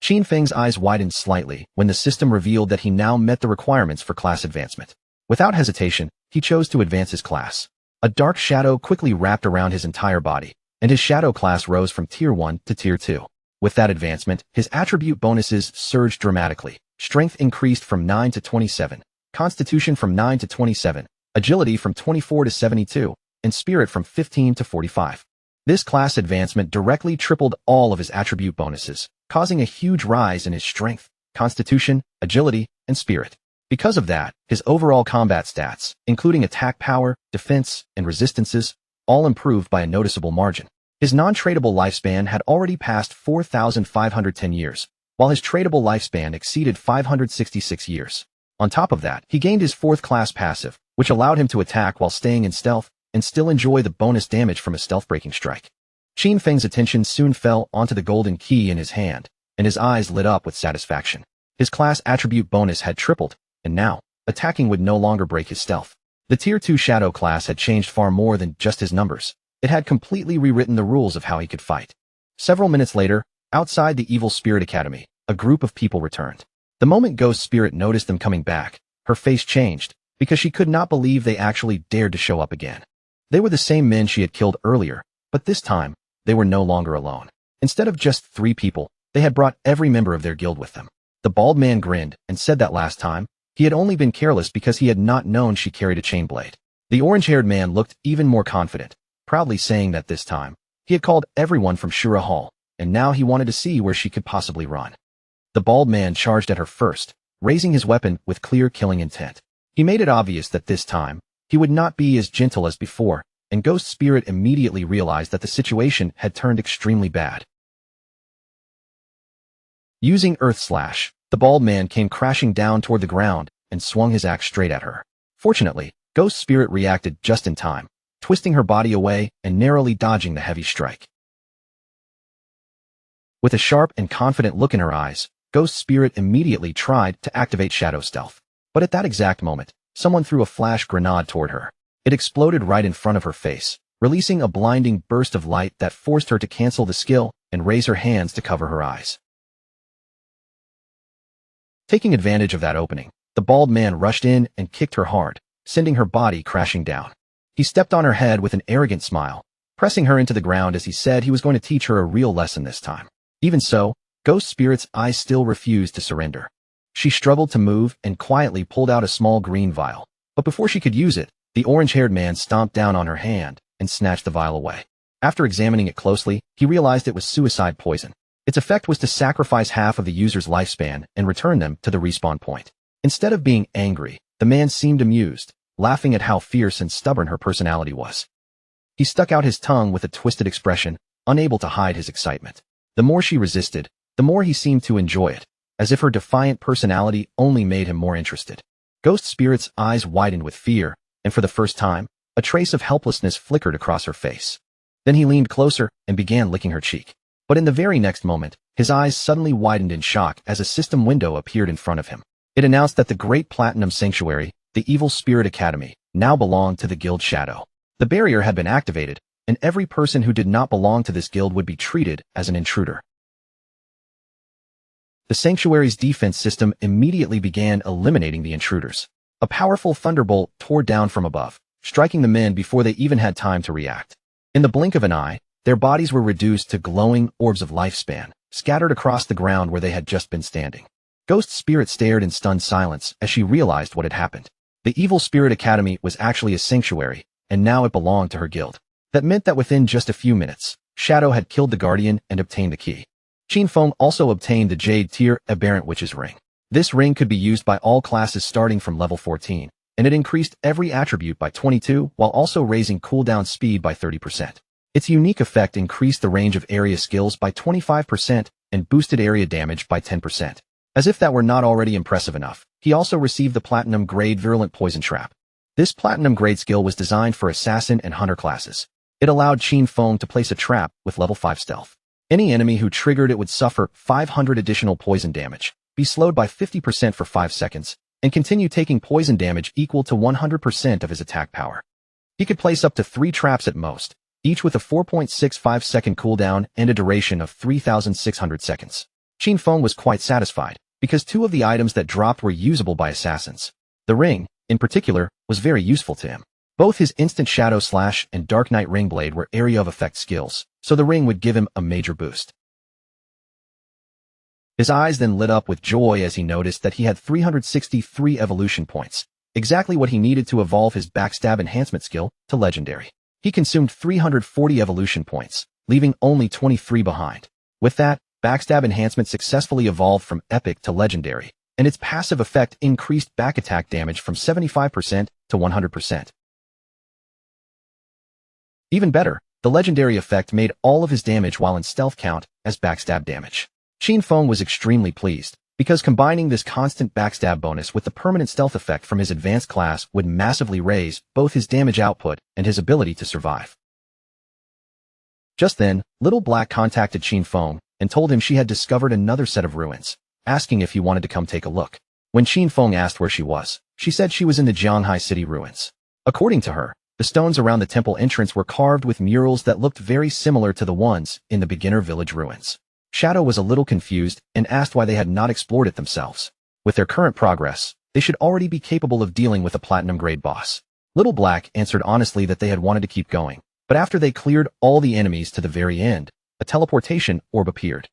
Qin Feng's eyes widened slightly when the system revealed that he now met the requirements for class advancement. Without hesitation, he chose to advance his class. A dark shadow quickly wrapped around his entire body, and his shadow class rose from Tier 1 to Tier 2. With that advancement, his attribute bonuses surged dramatically. Strength increased from 9 to 27, Constitution from 9 to 27, Agility from 24 to 72, and Spirit from 15 to 45. This class advancement directly tripled all of his attribute bonuses, causing a huge rise in his strength, constitution, agility, and spirit. Because of that, his overall combat stats, including attack power, defense, and resistances, all improved by a noticeable margin. His non-tradable lifespan had already passed 4,510 years, while his tradable lifespan exceeded 566 years. On top of that, he gained his 4th class passive, which allowed him to attack while staying in stealth and still enjoy the bonus damage from a stealth-breaking strike. Qin Feng's attention soon fell onto the golden key in his hand, and his eyes lit up with satisfaction. His class attribute bonus had tripled, and now, attacking would no longer break his stealth. The Tier 2 Shadow class had changed far more than just his numbers. It had completely rewritten the rules of how he could fight. Several minutes later, outside the Evil Spirit Academy, a group of people returned. The moment Ghost Spirit noticed them coming back, her face changed, because she could not believe they actually dared to show up again. They were the same men she had killed earlier, but this time, they were no longer alone. Instead of just 3 people, they had brought every member of their guild with them. The bald man grinned and said that last time, he had only been careless because he had not known she carried a chain blade. The orange-haired man looked even more confident, proudly saying that this time, he had called everyone from Shura Hall, and now he wanted to see where she could possibly run. The bald man charged at her first, raising his weapon with clear killing intent. He made it obvious that this time, he would not be as gentle as before, and Ghost Spirit immediately realized that the situation had turned extremely bad. Using Earth Slash, the bald man came crashing down toward the ground and swung his axe straight at her. Fortunately, Ghost Spirit reacted just in time, twisting her body away and narrowly dodging the heavy strike. With a sharp and confident look in her eyes, Ghost Spirit immediately tried to activate Shadow Stealth. But at that exact moment, someone threw a flash grenade toward her. It exploded right in front of her face, releasing a blinding burst of light that forced her to cancel the skill and raise her hands to cover her eyes. Taking advantage of that opening, the bald man rushed in and kicked her hard, sending her body crashing down. He stepped on her head with an arrogant smile, pressing her into the ground as he said he was going to teach her a real lesson this time. Even so, Ghost Spirit's eyes still refused to surrender. She struggled to move and quietly pulled out a small green vial. But before she could use it, the orange-haired man stomped down on her hand and snatched the vial away. After examining it closely, he realized it was suicide poison. Its effect was to sacrifice half of the user's lifespan and return them to the respawn point. Instead of being angry, the man seemed amused, laughing at how fierce and stubborn her personality was. He stuck out his tongue with a twisted expression, unable to hide his excitement. The more she resisted, the more he seemed to enjoy it, as if her defiant personality only made him more interested. Ghost Spirit's eyes widened with fear, and for the first time, a trace of helplessness flickered across her face. Then he leaned closer and began licking her cheek. But in the very next moment, his eyes suddenly widened in shock as a system window appeared in front of him. It announced that the Great Platinum Sanctuary, the Evil Spirit Academy, now belonged to the Guild Shadow. The barrier had been activated, and every person who did not belong to this guild would be treated as an intruder. The sanctuary's defense system immediately began eliminating the intruders. A powerful thunderbolt tore down from above, striking the men before they even had time to react. In the blink of an eye, their bodies were reduced to glowing orbs of lifespan, scattered across the ground where they had just been standing. Ghost Spirit stared in stunned silence as she realized what had happened. The Evil Spirit Academy was actually a sanctuary, and now it belonged to her guild. That meant that within just a few minutes, Shadow had killed the Guardian and obtained the key. Qin Feng also obtained the Jade Tier Aberrant Witch's Ring. This ring could be used by all classes starting from level 14, and it increased every attribute by 22 while also raising cooldown speed by 30%. Its unique effect increased the range of area skills by 25% and boosted area damage by 10%. As if that were not already impressive enough, he also received the Platinum Grade Virulent Poison Trap. This Platinum Grade skill was designed for Assassin and Hunter classes. It allowed Qin Feng to place a trap with level 5 stealth. Any enemy who triggered it would suffer 500 additional poison damage, be slowed by 50% for 5 seconds, and continue taking poison damage equal to 100% of his attack power. He could place up to 3 traps at most, each with a 4.65 second cooldown and a duration of 3,600 seconds. Qin Feng was quite satisfied, because 2 of the items that dropped were usable by assassins. The ring, in particular, was very useful to him. Both his Instant Shadow Slash and Dark Knight Ring Blade were area of effect skills, so the ring would give him a major boost. His eyes then lit up with joy as he noticed that he had 363 evolution points, exactly what he needed to evolve his Backstab Enhancement skill to Legendary. He consumed 340 evolution points, leaving only 23 behind. With that, Backstab Enhancement successfully evolved from Epic to Legendary, and its passive effect increased back attack damage from 75% to 100%. Even better, the Legendary effect made all of his damage while in stealth count as backstab damage. Qin Feng was extremely pleased, because combining this constant backstab bonus with the permanent stealth effect from his advanced class would massively raise both his damage output and his ability to survive. Just then, Little Black contacted Qin Feng and told him she had discovered another set of ruins, asking if he wanted to come take a look. When Qin Feng asked where she was, she said she was in the Jianghai City ruins. According to her, the stones around the temple entrance were carved with murals that looked very similar to the ones in the beginner village ruins. Shadow was a little confused and asked why they had not explored it themselves. With their current progress, they should already be capable of dealing with a platinum grade boss. Little Black answered honestly that they had wanted to keep going, but after they cleared all the enemies to the very end, a teleportation orb appeared.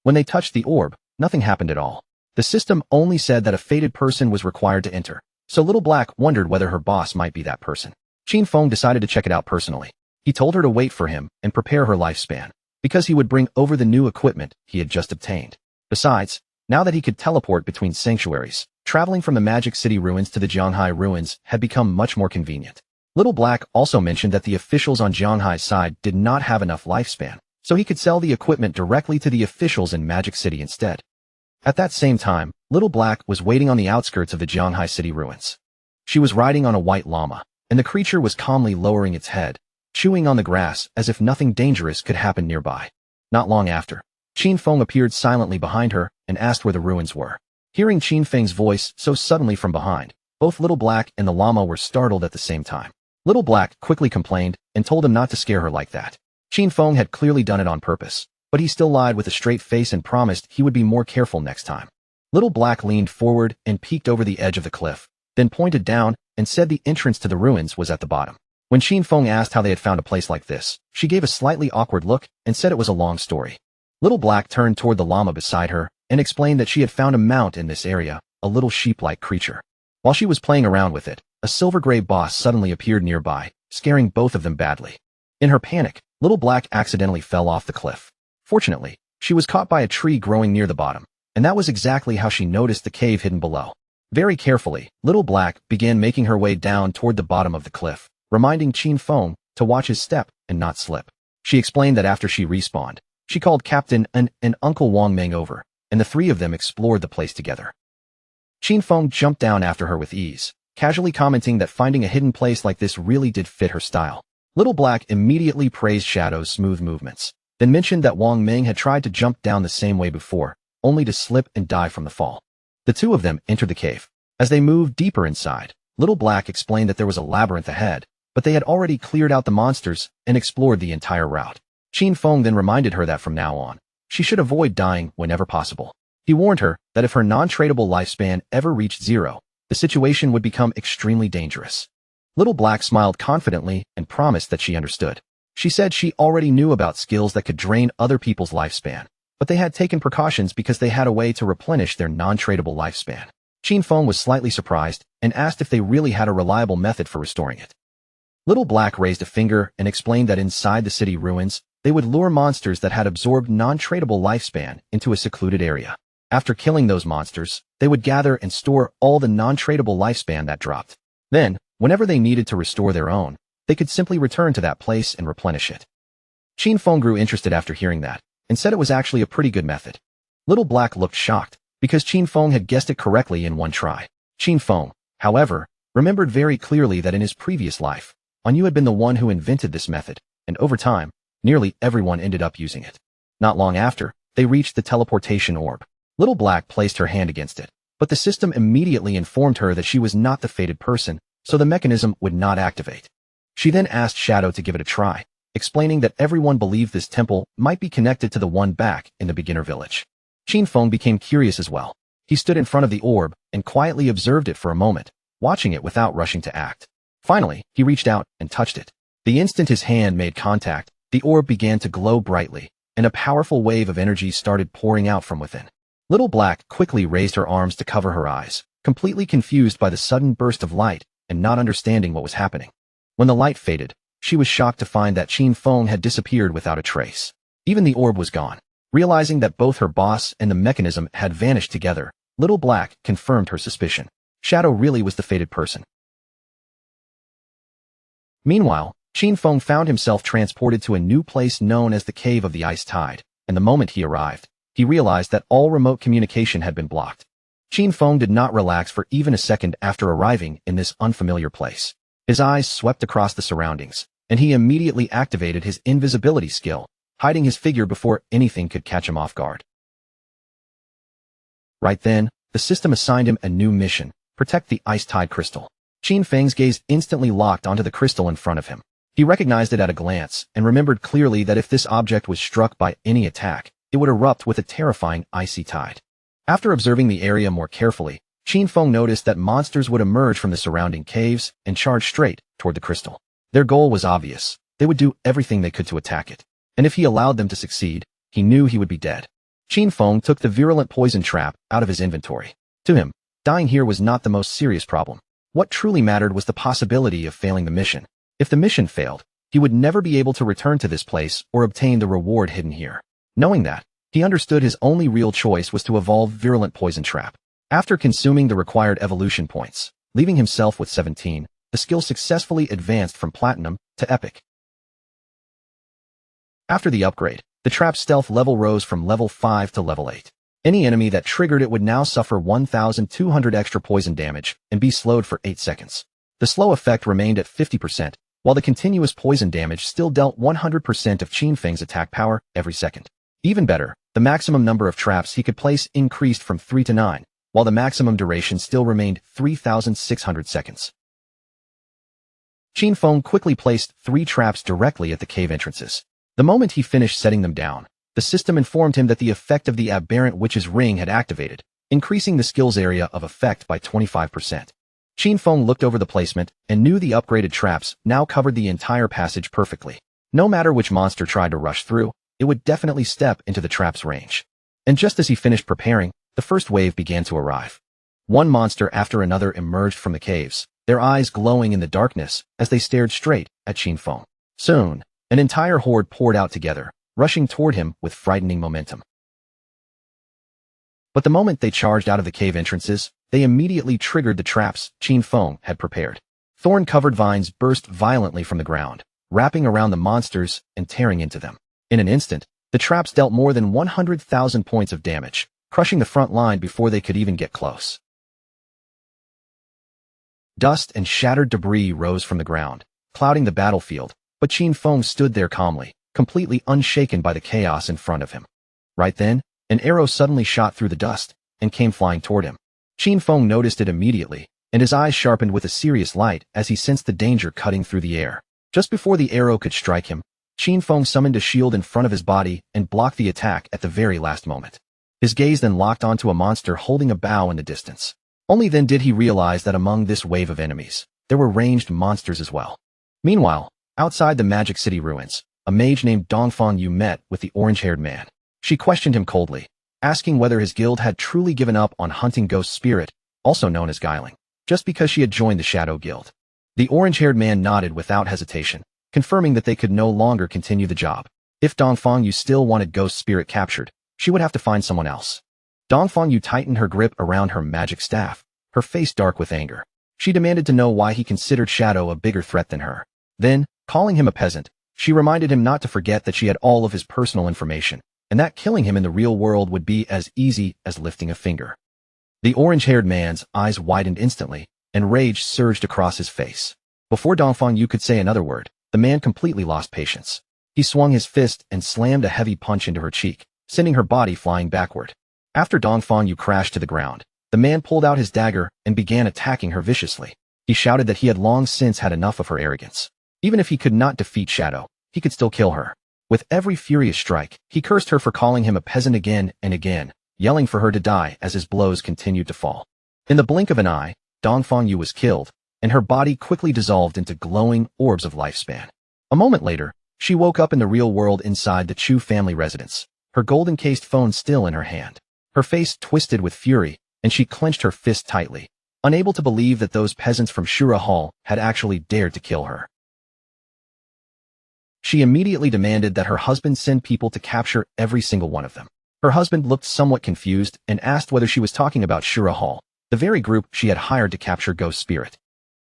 When they touched the orb, nothing happened at all. The system only said that a fated person was required to enter, so Little Black wondered whether her boss might be that person. Qin Feng decided to check it out personally. He told her to wait for him and prepare her lifespan, because he would bring over the new equipment he had just obtained. Besides, now that he could teleport between sanctuaries, traveling from the Magic City ruins to the Jianghai ruins had become much more convenient. Little Black also mentioned that the officials on Jianghai's side did not have enough lifespan, so he could sell the equipment directly to the officials in Magic City instead. At that same time, Little Black was waiting on the outskirts of the Jianghai City ruins. She was riding on a white llama, and the creature was calmly lowering its head, chewing on the grass as if nothing dangerous could happen nearby. Not long after, Qin Feng appeared silently behind her and asked where the ruins were. Hearing Qin Feng's voice so suddenly from behind, both Little Black and the llama were startled at the same time. Little Black quickly complained and told him not to scare her like that. Qin Feng had clearly done it on purpose, but he still lied with a straight face and promised he would be more careful next time. Little Black leaned forward and peeked over the edge of the cliff, then pointed down and said the entrance to the ruins was at the bottom. When Qin Feng asked how they had found a place like this, she gave a slightly awkward look and said it was a long story. Little Black turned toward the llama beside her and explained that she had found a mount in this area, a little sheep-like creature. While she was playing around with it, a silver gray boss suddenly appeared nearby, scaring both of them badly. In her panic, Little Black accidentally fell off the cliff. Fortunately, she was caught by a tree growing near the bottom, and that was exactly how she noticed the cave hidden below. Very carefully, Little Black began making her way down toward the bottom of the cliff, reminding Qin Feng to watch his step and not slip. She explained that after she respawned, she called Captain and Uncle Wang Meng over, and the three of them explored the place together. Qin Feng jumped down after her with ease, casually commenting that finding a hidden place like this really did fit her style. Little Black immediately praised Shadow's smooth movements, then mentioned that Wang Meng had tried to jump down the same way before, only to slip and die from the fall. The two of them entered the cave. As they moved deeper inside, Little Black explained that there was a labyrinth ahead, but they had already cleared out the monsters and explored the entire route. Qin Feng then reminded her that from now on, she should avoid dying whenever possible. He warned her that if her non-tradable lifespan ever reached 0, the situation would become extremely dangerous. Little Black smiled confidently and promised that she understood. She said she already knew about skills that could drain other people's lifespan, but they had taken precautions because they had a way to replenish their non-tradable lifespan. Qin Feng was slightly surprised and asked if they really had a reliable method for restoring it. Little Black raised a finger and explained that inside the city ruins, they would lure monsters that had absorbed non-tradable lifespan into a secluded area. After killing those monsters, they would gather and store all the non-tradable lifespan that dropped. Then, whenever they needed to restore their own, they could simply return to that place and replenish it. Qin Feng grew interested after hearing that, and said it was actually a pretty good method. Little Black looked shocked, because Qin Feng had guessed it correctly in one try. Qin Feng, however, remembered very clearly that in his previous life, Anyu had been the one who invented this method, and over time, nearly everyone ended up using it. Not long after, they reached the teleportation orb. Little Black placed her hand against it, but the system immediately informed her that she was not the fated person, so the mechanism would not activate. She then asked Shadow to give it a try, explaining that everyone believed this temple might be connected to the one back in the beginner village. Qin Feng became curious as well. He stood in front of the orb and quietly observed it for a moment, watching it without rushing to act. Finally, he reached out and touched it. The instant his hand made contact, the orb began to glow brightly, and a powerful wave of energy started pouring out from within. Little Black quickly raised her arms to cover her eyes, completely confused by the sudden burst of light and not understanding what was happening. When the light faded, she was shocked to find that Qin Feng had disappeared without a trace. Even the orb was gone. Realizing that both her boss and the mechanism had vanished together, Little Black confirmed her suspicion. Shadow really was the fated person. Meanwhile, Qin Feng found himself transported to a new place known as the Cave of the Ice Tide, and the moment he arrived, he realized that all remote communication had been blocked. Qin Feng did not relax for even a second after arriving in this unfamiliar place. His eyes swept across the surroundings, and he immediately activated his invisibility skill, hiding his figure before anything could catch him off guard. Right then, the system assigned him a new mission: protect the Ice Tide crystal. Qin Feng's gaze instantly locked onto the crystal in front of him. He recognized it at a glance and remembered clearly that if this object was struck by any attack, it would erupt with a terrifying icy tide. After observing the area more carefully, Qin Feng noticed that monsters would emerge from the surrounding caves and charge straight toward the crystal. Their goal was obvious. They would do everything they could to attack it. And if he allowed them to succeed, he knew he would be dead. Qin Feng took the virulent poison trap out of his inventory. To him, dying here was not the most serious problem. What truly mattered was the possibility of failing the mission. If the mission failed, he would never be able to return to this place or obtain the reward hidden here. Knowing that, he understood his only real choice was to evolve Virulent Poison Trap. After consuming the required evolution points, leaving himself with 17, the skill successfully advanced from Platinum to Epic. After the upgrade, the trap's stealth level rose from level 5 to level 8. Any enemy that triggered it would now suffer 1,200 extra poison damage and be slowed for 8 seconds. The slow effect remained at 50%, while the continuous poison damage still dealt 100% of Qin Feng's attack power every second. Even better, the maximum number of traps he could place increased from 3 to 9, while the maximum duration still remained 3,600 seconds. Qin Feng quickly placed 3 traps directly at the cave entrances. The moment he finished setting them down, the system informed him that the effect of the Aberrant Witch's Ring had activated, increasing the skill's area of effect by 25%. Qin Feng looked over the placement and knew the upgraded traps now covered the entire passage perfectly. No matter which monster tried to rush through, it would definitely step into the trap's range. And just as he finished preparing, the first wave began to arrive. One monster after another emerged from the caves, their eyes glowing in the darkness as they stared straight at Qin Feng. Soon, An entire horde poured out together, rushing toward him with frightening momentum. But the moment they charged out of the cave entrances, they immediately triggered the traps Qin Feng had prepared. Thorn-covered vines burst violently from the ground, wrapping around the monsters and tearing into them. In an instant, the traps dealt more than 100,000 points of damage, crushing the front line before they could even get close. Dust and shattered debris rose from the ground, clouding the battlefield, but Qin Feng stood there calmly, completely unshaken by the chaos in front of him. Right then, an arrow suddenly shot through the dust and came flying toward him. Qin Feng noticed it immediately, and his eyes sharpened with a serious light as he sensed the danger cutting through the air. Just before the arrow could strike him, Qin Feng summoned a shield in front of his body and blocked the attack at the very last moment. His gaze then locked onto a monster holding a bow in the distance. Only then did he realize that among this wave of enemies, there were ranged monsters as well. Meanwhile, outside the Magic City ruins, a mage named Dongfang Yu met with the orange-haired man. She questioned him coldly, asking whether his guild had truly given up on hunting ghost spirit, also known as Guiling, just because she had joined the Shadow Guild. The orange-haired man nodded without hesitation, confirming that they could no longer continue the job. If Dongfang Yu still wanted ghost spirit captured, she would have to find someone else. Dongfang Yu tightened her grip around her magic staff, her face dark with anger. She demanded to know why he considered Shadow a bigger threat than her. Then, calling him a peasant, she reminded him not to forget that she had all of his personal information, and that killing him in the real world would be as easy as lifting a finger. The orange-haired man's eyes widened instantly, and rage surged across his face. Before Dongfang Yu could say another word, the man completely lost patience. He swung his fist and slammed a heavy punch into her cheek, sending her body flying backward. After Dongfang Yu crashed to the ground, the man pulled out his dagger and began attacking her viciously. He shouted that he had long since had enough of her arrogance. Even if he could not defeat Shadow, he could still kill her. With every furious strike, he cursed her for calling him a peasant again and again, yelling for her to die as his blows continued to fall. In the blink of an eye, Dongfang Yu was killed, and her body quickly dissolved into glowing orbs of lifespan. A moment later, she woke up in the real world inside the Chu family residence, her gold-encased phone still in her hand. Her face twisted with fury, and she clenched her fist tightly, unable to believe that those peasants from Shura Hall had actually dared to kill her. She immediately demanded that her husband send people to capture every single one of them. Her husband looked somewhat confused and asked whether she was talking about Shura Hall, the very group she had hired to capture Ghost Spirit.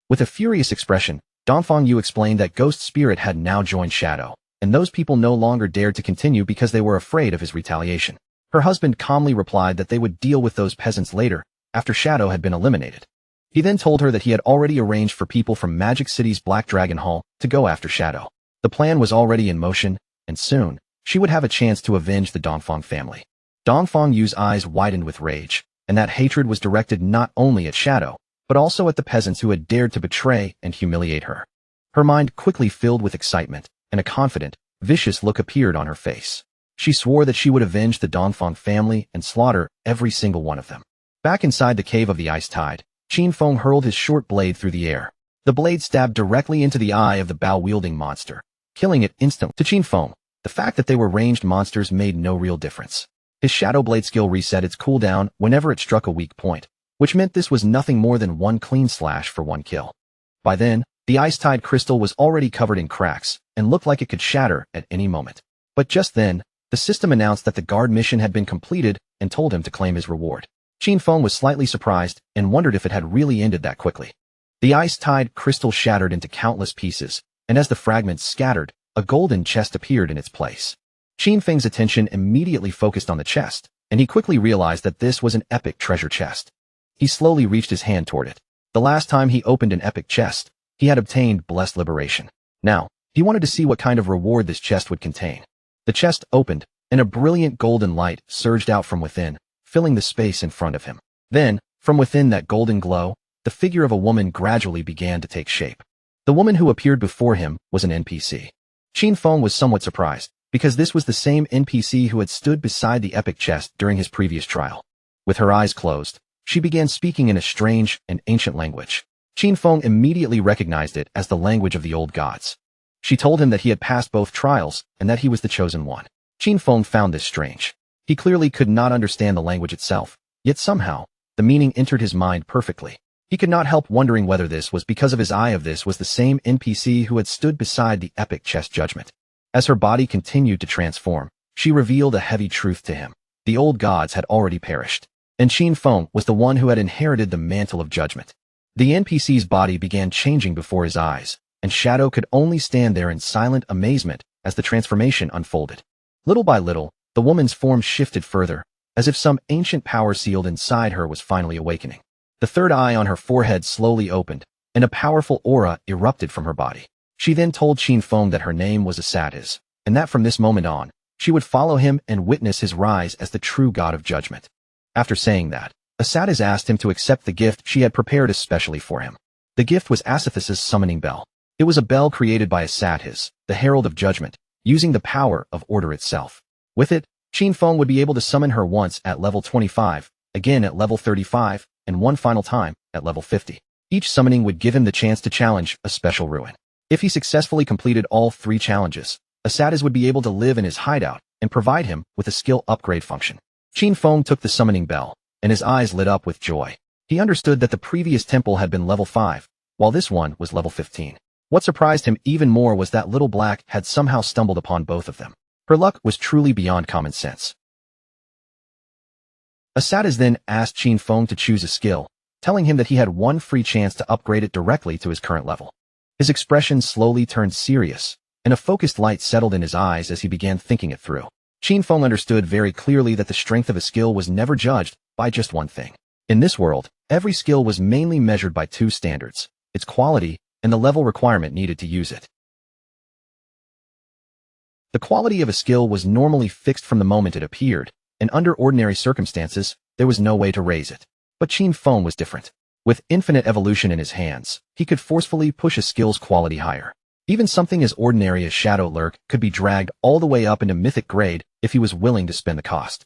With a furious expression, Dongfang Yu explained that Ghost Spirit had now joined Shadow, and those people no longer dared to continue because they were afraid of his retaliation. Her husband calmly replied that they would deal with those peasants later, after Shadow had been eliminated. He then told her that he had already arranged for people from Magic City's Black Dragon Hall to go after Shadow. The plan was already in motion, and soon, she would have a chance to avenge the Dongfang family. Dongfang Yu's eyes widened with rage, and that hatred was directed not only at Shadow, but also at the peasants who had dared to betray and humiliate her. Her mind quickly filled with excitement, and a confident, vicious look appeared on her face. She swore that she would avenge the Dongfang family and slaughter every single one of them. Back inside the cave of the Ice Tide, Qin Feng hurled his short blade through the air. The blade stabbed directly into the eye of the bow-wielding monster, killing it instantly. To Qin Feng, the fact that they were ranged monsters made no real difference. His Shadow Blade skill reset its cooldown whenever it struck a weak point, which meant this was nothing more than one clean slash for one kill. By then, the Ice Tide crystal was already covered in cracks and looked like it could shatter at any moment. But just then, the system announced that the guard mission had been completed and told him to claim his reward. Qin Feng was slightly surprised and wondered if it had really ended that quickly. The Ice Tide crystal shattered into countless pieces, and as the fragments scattered, a golden chest appeared in its place. Qin Feng's attention immediately focused on the chest, and he quickly realized that this was an epic treasure chest. He slowly reached his hand toward it. The last time he opened an epic chest, he had obtained blessed liberation. Now, he wanted to see what kind of reward this chest would contain. The chest opened, and a brilliant golden light surged out from within, filling the space in front of him. Then, from within that golden glow, the figure of a woman gradually began to take shape. The woman who appeared before him was an NPC. Qin Feng was somewhat surprised, because this was the same NPC who had stood beside the epic chest during his previous trial. With her eyes closed, she began speaking in a strange and ancient language. Qin Feng immediately recognized it as the language of the old gods. She told him that he had passed both trials and that he was the chosen one. Qin Feng found this strange. He clearly could not understand the language itself, yet somehow, the meaning entered his mind perfectly. He could not help wondering whether this was because of his eye of this was the same NPC who had stood beside the epic chest judgment. As her body continued to transform, she revealed a heavy truth to him. The old gods had already perished, and Qin Feng was the one who had inherited the mantle of judgment. The NPC's body began changing before his eyes, and Shadow could only stand there in silent amazement as the transformation unfolded. Little by little, the woman's form shifted further, as if some ancient power sealed inside her was finally awakening. The third eye on her forehead slowly opened, and a powerful aura erupted from her body. She then told Qin Feng that her name was Asatiz, and that from this moment on, she would follow him and witness his rise as the true god of judgment. After saying that, Asatiz asked him to accept the gift she had prepared especially for him. The gift was Asatiz's summoning bell. It was a bell created by Asatiz, the herald of judgment, using the power of order itself. With it, Qin Feng would be able to summon her once at level 25, again at level 35, and one final time at level 50. Each summoning would give him the chance to challenge a special ruin. If he successfully completed all 3 challenges, Asatiz would be able to live in his hideout and provide him with a skill upgrade function. Qin Feng took the summoning bell, and his eyes lit up with joy. He understood that the previous temple had been level 5, while this one was level 15. What surprised him even more was that Little Black had somehow stumbled upon both of them. Her luck was truly beyond common sense. Asatiz then asked Qin Feng to choose a skill, telling him that he had one free chance to upgrade it directly to his current level. His expression slowly turned serious, and a focused light settled in his eyes as he began thinking it through. Qin Feng understood very clearly that the strength of a skill was never judged by just one thing. In this world, every skill was mainly measured by 2 standards: its quality and the level requirement needed to use it. The quality of a skill was normally fixed from the moment it appeared, and under ordinary circumstances, there was no way to raise it. But Qin Feng was different. With infinite evolution in his hands, he could forcefully push a skill's quality higher. Even something as ordinary as Shadow Lurk could be dragged all the way up into mythic grade if he was willing to spend the cost.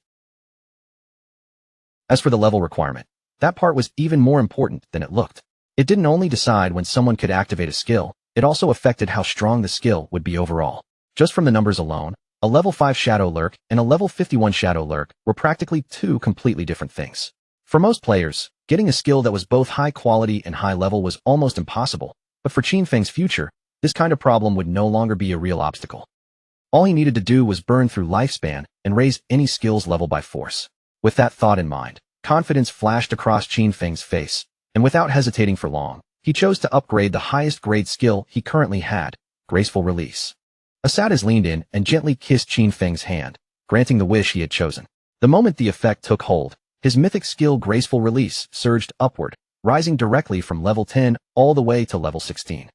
As for the level requirement, that part was even more important than it looked. It didn't only decide when someone could activate a skill, it also affected how strong the skill would be overall. Just from the numbers alone, a level 5 Shadow Lurk and a level 51 Shadow Lurk were practically 2 completely different things. For most players, getting a skill that was both high quality and high level was almost impossible, but for Qin Feng's future, this kind of problem would no longer be a real obstacle. All he needed to do was burn through lifespan and raise any skill's level by force. With that thought in mind, confidence flashed across Qin Feng's face, and without hesitating for long, he chose to upgrade the highest grade skill he currently had, Graceful Release. Asatiz leaned in and gently kissed Qin Feng's hand, granting the wish he had chosen. The moment the effect took hold, his mythic skill Graceful Release surged upward, rising directly from level 10 all the way to level 16.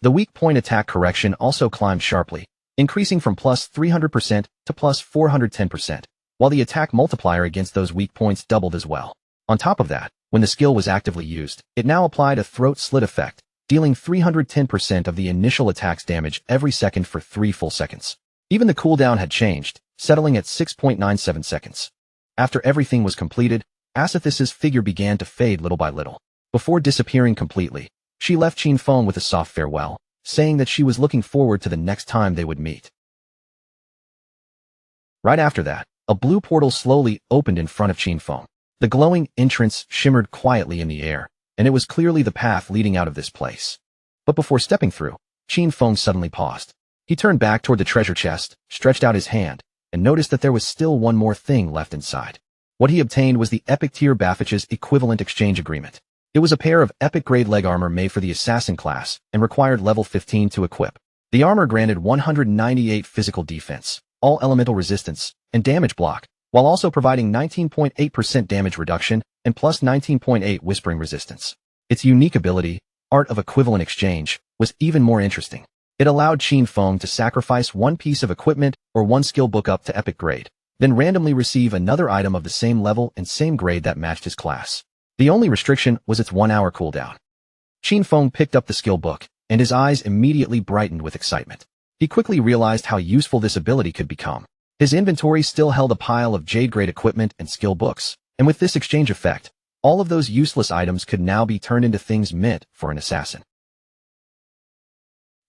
The weak point attack correction also climbed sharply, increasing from plus 300% to plus 410%, while the attack multiplier against those weak points doubled as well. On top of that, when the skill was actively used, it now applied a throat slit effect, dealing 310% of the initial attack's damage every second for 3 full seconds. Even the cooldown had changed, settling at 6.97 seconds. After everything was completed, Asathis's figure began to fade little by little. Before disappearing completely, she left Qin Feng with a soft farewell, saying that she was looking forward to the next time they would meet. Right after that, a blue portal slowly opened in front of Qin Feng. The glowing entrance shimmered quietly in the air, and it was clearly the path leading out of this place. But before stepping through, Qin Feng suddenly paused. He turned back toward the treasure chest, stretched out his hand, and noticed that there was still one more thing left inside. What he obtained was the Epic Tier Baffich's equivalent exchange agreement. It was a pair of epic-grade leg armor made for the assassin class and required level 15 to equip. The armor granted 198 physical defense, all elemental resistance, and damage block, while also providing 19.8% damage reduction and plus 19.8 whispering resistance. Its unique ability, Art of Equivalent Exchange, was even more interesting. It allowed Qin Feng to sacrifice one piece of equipment or one skill book up to epic grade, then randomly receive another item of the same level and same grade that matched his class. The only restriction was its 1-hour cooldown. Qin Feng picked up the skill book, and his eyes immediately brightened with excitement. He quickly realized how useful this ability could become. His inventory still held a pile of jade-grade equipment and skill books, and with this exchange effect, all of those useless items could now be turned into things meant for an assassin.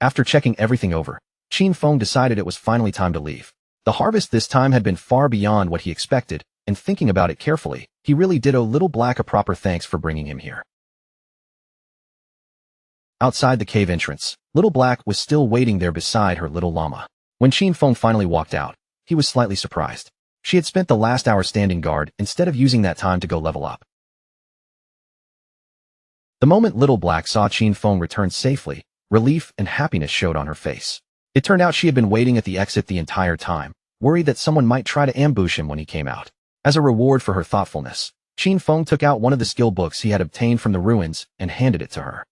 After checking everything over, Qin Feng decided it was finally time to leave. The harvest this time had been far beyond what he expected, and thinking about it carefully, he really did owe Little Black a proper thanks for bringing him here. Outside the cave entrance, Little Black was still waiting there beside her little llama. When Qin Feng finally walked out, he was slightly surprised. She had spent the last hour standing guard instead of using that time to go level up. The moment Little Black saw Qin Feng return safely, relief and happiness showed on her face. It turned out she had been waiting at the exit the entire time, worried that someone might try to ambush him when he came out. As a reward for her thoughtfulness, Qin Feng took out one of the skill books he had obtained from the ruins and handed it to her.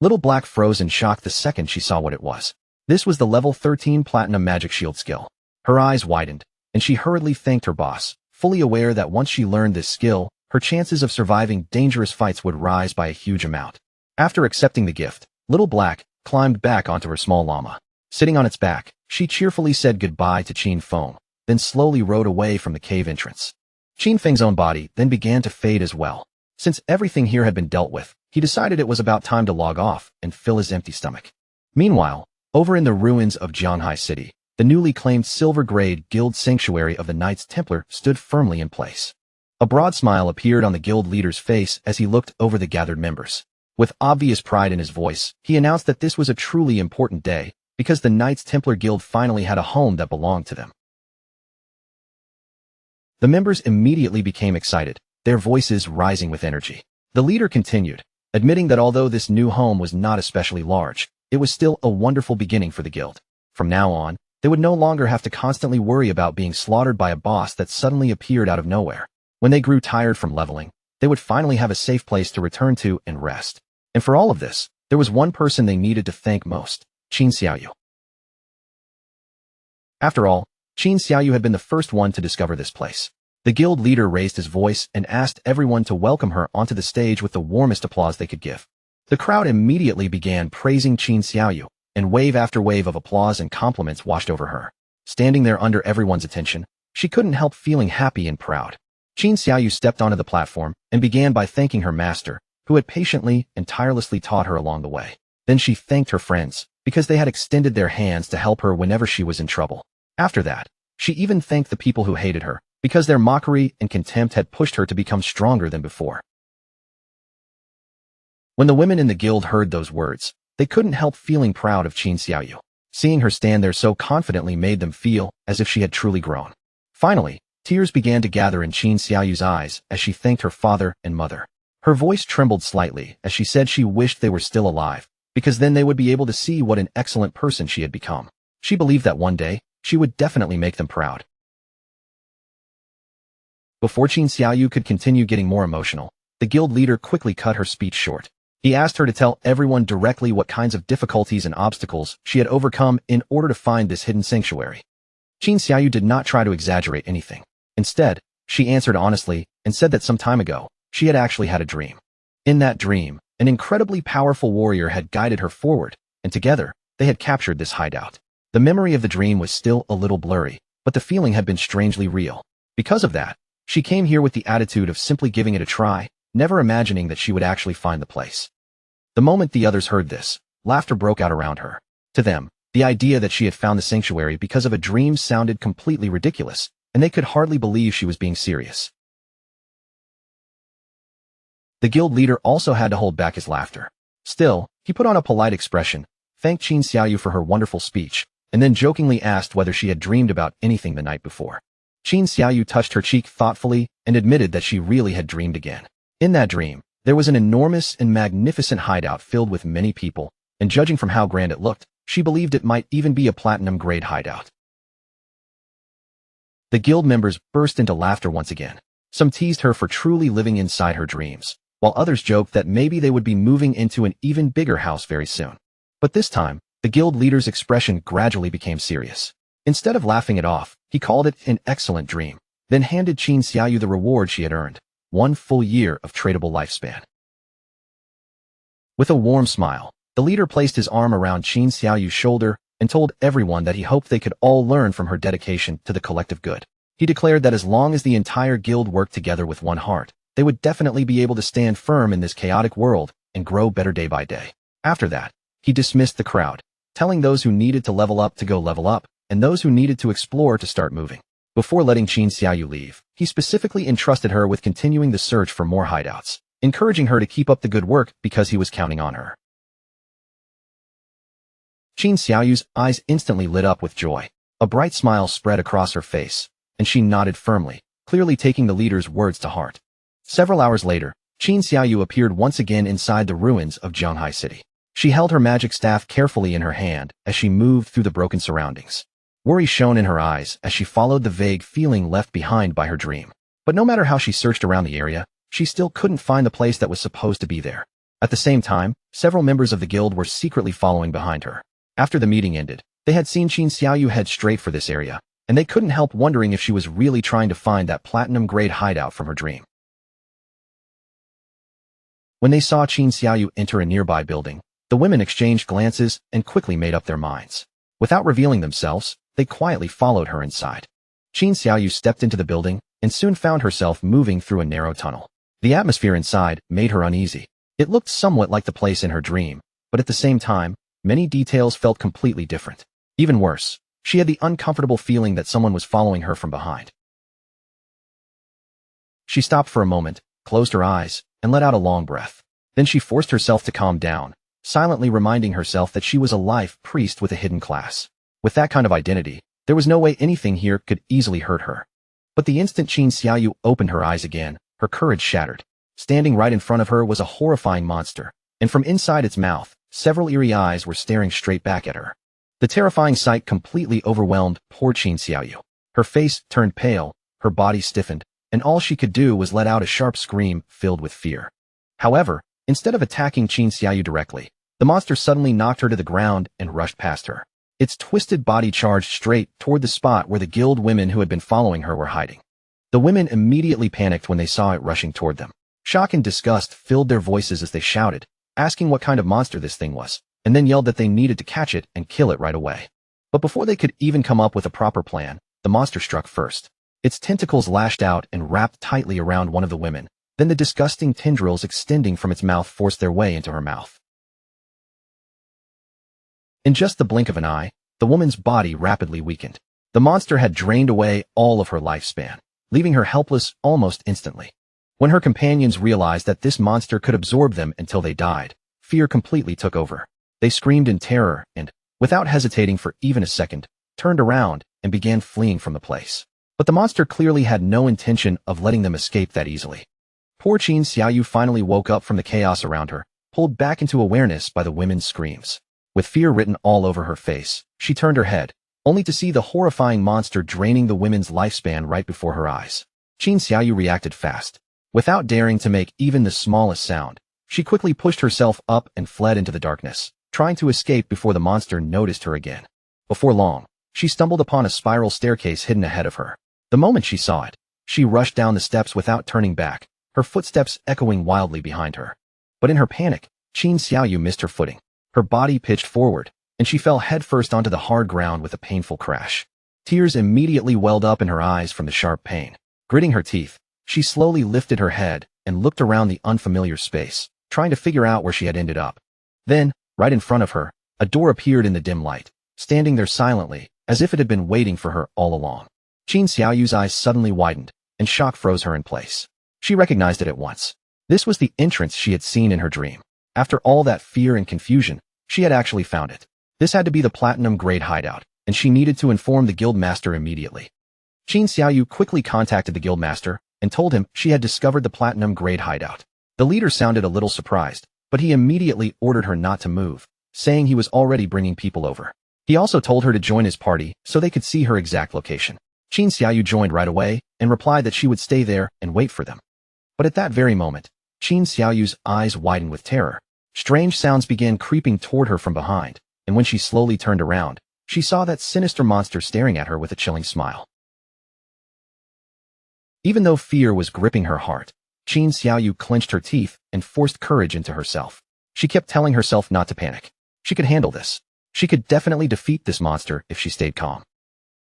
Little Black froze in shock the second she saw what it was. This was the level 13 Platinum Magic Shield skill. Her eyes widened, and she hurriedly thanked her boss, fully aware that once she learned this skill, her chances of surviving dangerous fights would rise by a huge amount. After accepting the gift, Little Black climbed back onto her small llama. Sitting on its back, she cheerfully said goodbye to Qin Feng, then slowly rode away from the cave entrance. Qin Feng's own body then began to fade as well. Since everything here had been dealt with, he decided it was about time to log off and fill his empty stomach. Meanwhile, over in the ruins of Jianghai City, the newly claimed silver-grade guild sanctuary of the Knights Templar stood firmly in place. A broad smile appeared on the guild leader's face as he looked over the gathered members. With obvious pride in his voice, he announced that this was a truly important day, because the Knights Templar Guild finally had a home that belonged to them. The members immediately became excited, their voices rising with energy. The leader continued, admitting that although this new home was not especially large, it was still a wonderful beginning for the guild. From now on, they would no longer have to constantly worry about being slaughtered by a boss that suddenly appeared out of nowhere. When they grew tired from leveling, they would finally have a safe place to return to and rest. And for all of this, there was one person they needed to thank most, Qin Xiaoyu. After all, Qin Xiaoyu had been the first one to discover this place. The guild leader raised his voice and asked everyone to welcome her onto the stage with the warmest applause they could give. The crowd immediately began praising Qin Xiaoyu, and wave after wave of applause and compliments washed over her. Standing there under everyone's attention, she couldn't help feeling happy and proud. Qin Xiaoyu stepped onto the platform and began by thanking her master, who had patiently and tirelessly taught her along the way. Then she thanked her friends, because they had extended their hands to help her whenever she was in trouble. After that, she even thanked the people who hated her, because their mockery and contempt had pushed her to become stronger than before. When the women in the guild heard those words, they couldn't help feeling proud of Qin Xiaoyu. Seeing her stand there so confidently made them feel as if she had truly grown. Finally, tears began to gather in Qin Xiaoyu's eyes as she thanked her father and mother. Her voice trembled slightly as she said she wished they were still alive, because then they would be able to see what an excellent person she had become. She believed that one day, she would definitely make them proud. Before Qin Xiaoyu could continue getting more emotional, the guild leader quickly cut her speech short. He asked her to tell everyone directly what kinds of difficulties and obstacles she had overcome in order to find this hidden sanctuary. Qin Xiaoyu did not try to exaggerate anything. Instead, she answered honestly and said that some time ago, she had actually had a dream. In that dream, an incredibly powerful warrior had guided her forward, and together, they had captured this hideout. The memory of the dream was still a little blurry, but the feeling had been strangely real. Because of that, she came here with the attitude of simply giving it a try, never imagining that she would actually find the place. The moment the others heard this, laughter broke out around her. To them, the idea that she had found the sanctuary because of a dream sounded completely ridiculous, and they could hardly believe she was being serious. The guild leader also had to hold back his laughter. Still, he put on a polite expression, thanked Qin Xiaoyu for her wonderful speech, and then jokingly asked whether she had dreamed about anything the night before. Qin Xiaoyu touched her cheek thoughtfully and admitted that she really had dreamed again. In that dream, there was an enormous and magnificent hideout filled with many people, and judging from how grand it looked, she believed it might even be a platinum-grade hideout. The guild members burst into laughter once again. Some teased her for truly living inside her dreams, while others joked that maybe they would be moving into an even bigger house very soon. But this time, the guild leader's expression gradually became serious. Instead of laughing it off, he called it an excellent dream, then handed Qin Xiaoyu the reward she had earned, 1 full year of tradable lifespan. With a warm smile, the leader placed his arm around Qin Xiaoyu's shoulder and told everyone that he hoped they could all learn from her dedication to the collective good. He declared that as long as the entire guild worked together with one heart, they would definitely be able to stand firm in this chaotic world and grow better day by day. After that, he dismissed the crowd, telling those who needed to level up to go level up, and those who needed to explore to start moving. Before letting Qin Xiaoyu leave, he specifically entrusted her with continuing the search for more hideouts, encouraging her to keep up the good work because he was counting on her. Qin Xiaoyu's eyes instantly lit up with joy. A bright smile spread across her face, and she nodded firmly, clearly taking the leader's words to heart. Several hours later, Qin Xiaoyu appeared once again inside the ruins of Zhonghai City. She held her magic staff carefully in her hand as she moved through the broken surroundings. Worry shone in her eyes as she followed the vague feeling left behind by her dream. But no matter how she searched around the area, she still couldn't find the place that was supposed to be there. At the same time, several members of the guild were secretly following behind her. After the meeting ended, they had seen Qin Xiaoyu head straight for this area, and they couldn't help wondering if she was really trying to find that platinum-grade hideout from her dream. When they saw Qin Xiaoyu enter a nearby building, the women exchanged glances and quickly made up their minds. Without revealing themselves, they quietly followed her inside. Qin Xiaoyu stepped into the building and soon found herself moving through a narrow tunnel. The atmosphere inside made her uneasy. It looked somewhat like the place in her dream, but at the same time, many details felt completely different. Even worse, she had the uncomfortable feeling that someone was following her from behind. She stopped for a moment, closed her eyes, and let out a long breath. Then she forced herself to calm down, silently reminding herself that she was a life priest with a hidden class. With that kind of identity, there was no way anything here could easily hurt her. But the instant Qin Xiaoyu opened her eyes again, her courage shattered. Standing right in front of her was a horrifying monster, and from inside its mouth, several eerie eyes were staring straight back at her. The terrifying sight completely overwhelmed poor Qin Xiaoyu. Her face turned pale, her body stiffened, and all she could do was let out a sharp scream filled with fear. However, instead of attacking Qin Xiaoyu directly, the monster suddenly knocked her to the ground and rushed past her. Its twisted body charged straight toward the spot where the guild women who had been following her were hiding. The women immediately panicked when they saw it rushing toward them. Shock and disgust filled their voices as they shouted, asking what kind of monster this thing was, and then yelled that they needed to catch it and kill it right away. But before they could even come up with a proper plan, the monster struck first. Its tentacles lashed out and wrapped tightly around one of the women. Then the disgusting tendrils extending from its mouth forced their way into her mouth. In just the blink of an eye, the woman's body rapidly weakened. The monster had drained away all of her lifespan, leaving her helpless almost instantly. When her companions realized that this monster could absorb them until they died, fear completely took over. They screamed in terror and, without hesitating for even a second, turned around and began fleeing from the place. But the monster clearly had no intention of letting them escape that easily. Poor Qin Xiaoyu finally woke up from the chaos around her, pulled back into awareness by the women's screams. With fear written all over her face, she turned her head, only to see the horrifying monster draining the women's lifespan right before her eyes. Qin Xiaoyu reacted fast. Without daring to make even the smallest sound, she quickly pushed herself up and fled into the darkness, trying to escape before the monster noticed her again. Before long, she stumbled upon a spiral staircase hidden ahead of her. The moment she saw it, she rushed down the steps without turning back, her footsteps echoing wildly behind her. But in her panic, Qin Xiaoyu missed her footing. Her body pitched forward, and she fell headfirst onto the hard ground with a painful crash. Tears immediately welled up in her eyes from the sharp pain. Gritting her teeth, she slowly lifted her head and looked around the unfamiliar space, trying to figure out where she had ended up. Then, right in front of her, a door appeared in the dim light, standing there silently, as if it had been waiting for her all along. Qin Xiaoyu's eyes suddenly widened, and shock froze her in place. She recognized it at once. This was the entrance she had seen in her dream. After all that fear and confusion, she had actually found it. This had to be the platinum-grade hideout, and she needed to inform the guildmaster immediately. Qin Xiaoyu quickly contacted the guildmaster and told him she had discovered the platinum-grade hideout. The leader sounded a little surprised, but he immediately ordered her not to move, saying he was already bringing people over. He also told her to join his party so they could see her exact location. Qin Xiaoyu joined right away and replied that she would stay there and wait for them. But at that very moment, Qin Xiaoyu's eyes widened with terror. Strange sounds began creeping toward her from behind, and when she slowly turned around, she saw that sinister monster staring at her with a chilling smile. Even though fear was gripping her heart, Qin Xiaoyu clenched her teeth and forced courage into herself. She kept telling herself not to panic. She could handle this. She could definitely defeat this monster if she stayed calm.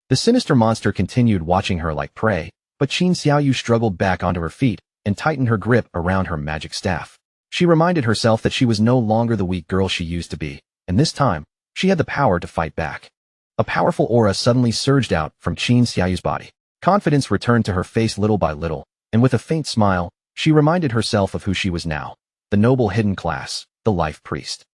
The sinister monster continued watching her like prey, but Qin Xiaoyu struggled back onto her feet and tightened her grip around her magic staff. She reminded herself that she was no longer the weak girl she used to be, and this time, she had the power to fight back. A powerful aura suddenly surged out from Qin Xiaoyu's body. Confidence returned to her face little by little, and with a faint smile, she reminded herself of who she was now, the noble hidden class, the life priest.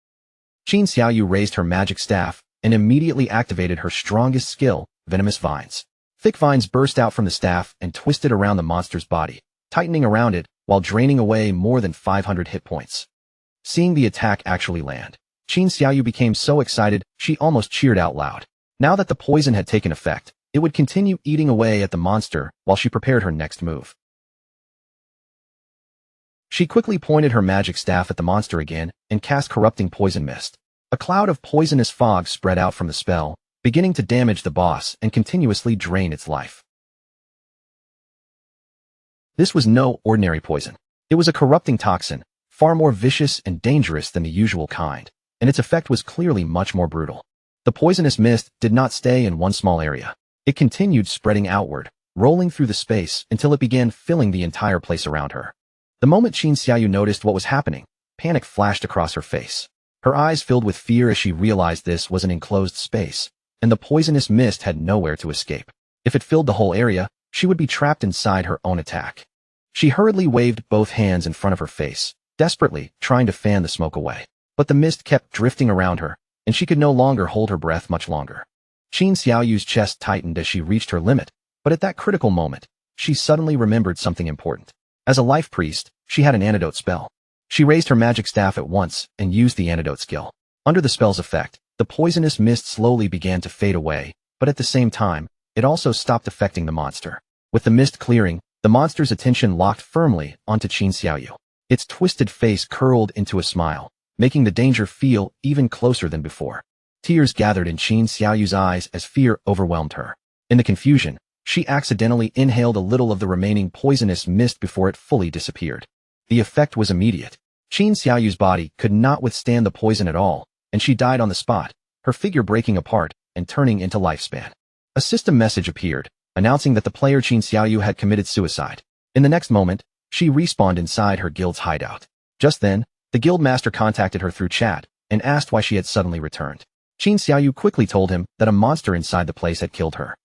Qin Xiaoyu raised her magic staff and immediately activated her strongest skill, venomous vines. Thick vines burst out from the staff and twisted around the monster's body, tightening around it while draining away more than 500 hit points. Seeing the attack actually land, Qin Xiaoyu became so excited she almost cheered out loud. Now that the poison had taken effect, it would continue eating away at the monster while she prepared her next move. She quickly pointed her magic staff at the monster again and cast corrupting poison mist. A cloud of poisonous fog spread out from the spell, beginning to damage the boss and continuously drain its life. This was no ordinary poison. It was a corrupting toxin, far more vicious and dangerous than the usual kind, and its effect was clearly much more brutal. The poisonous mist did not stay in one small area. It continued spreading outward, rolling through the space until it began filling the entire place around her. The moment Qin Xiaoyu noticed what was happening, panic flashed across her face. Her eyes filled with fear as she realized this was an enclosed space, and the poisonous mist had nowhere to escape. If it filled the whole area, she would be trapped inside her own attack. She hurriedly waved both hands in front of her face, desperately trying to fan the smoke away. But the mist kept drifting around her, and she could no longer hold her breath much longer. Qin Xiaoyu's chest tightened as she reached her limit, but at that critical moment, she suddenly remembered something important. As a life priest, she had an antidote spell. She raised her magic staff at once and used the antidote skill. Under the spell's effect, the poisonous mist slowly began to fade away, but at the same time, it also stopped affecting the monster. With the mist clearing, the monster's attention locked firmly onto Qin Xiaoyu. Its twisted face curled into a smile, making the danger feel even closer than before. Tears gathered in Qin Xiaoyu's eyes as fear overwhelmed her. In the confusion, she accidentally inhaled a little of the remaining poisonous mist before it fully disappeared. The effect was immediate. Qin Xiaoyu's body could not withstand the poison at all, and she died on the spot, her figure breaking apart and turning into lifespan. A system message appeared, announcing that the player Qin Xiaoyu had committed suicide. In the next moment, she respawned inside her guild's hideout. Just then, the guild master contacted her through chat and asked why she had suddenly returned. Qin Xiaoyu quickly told him that a monster inside the place had killed her.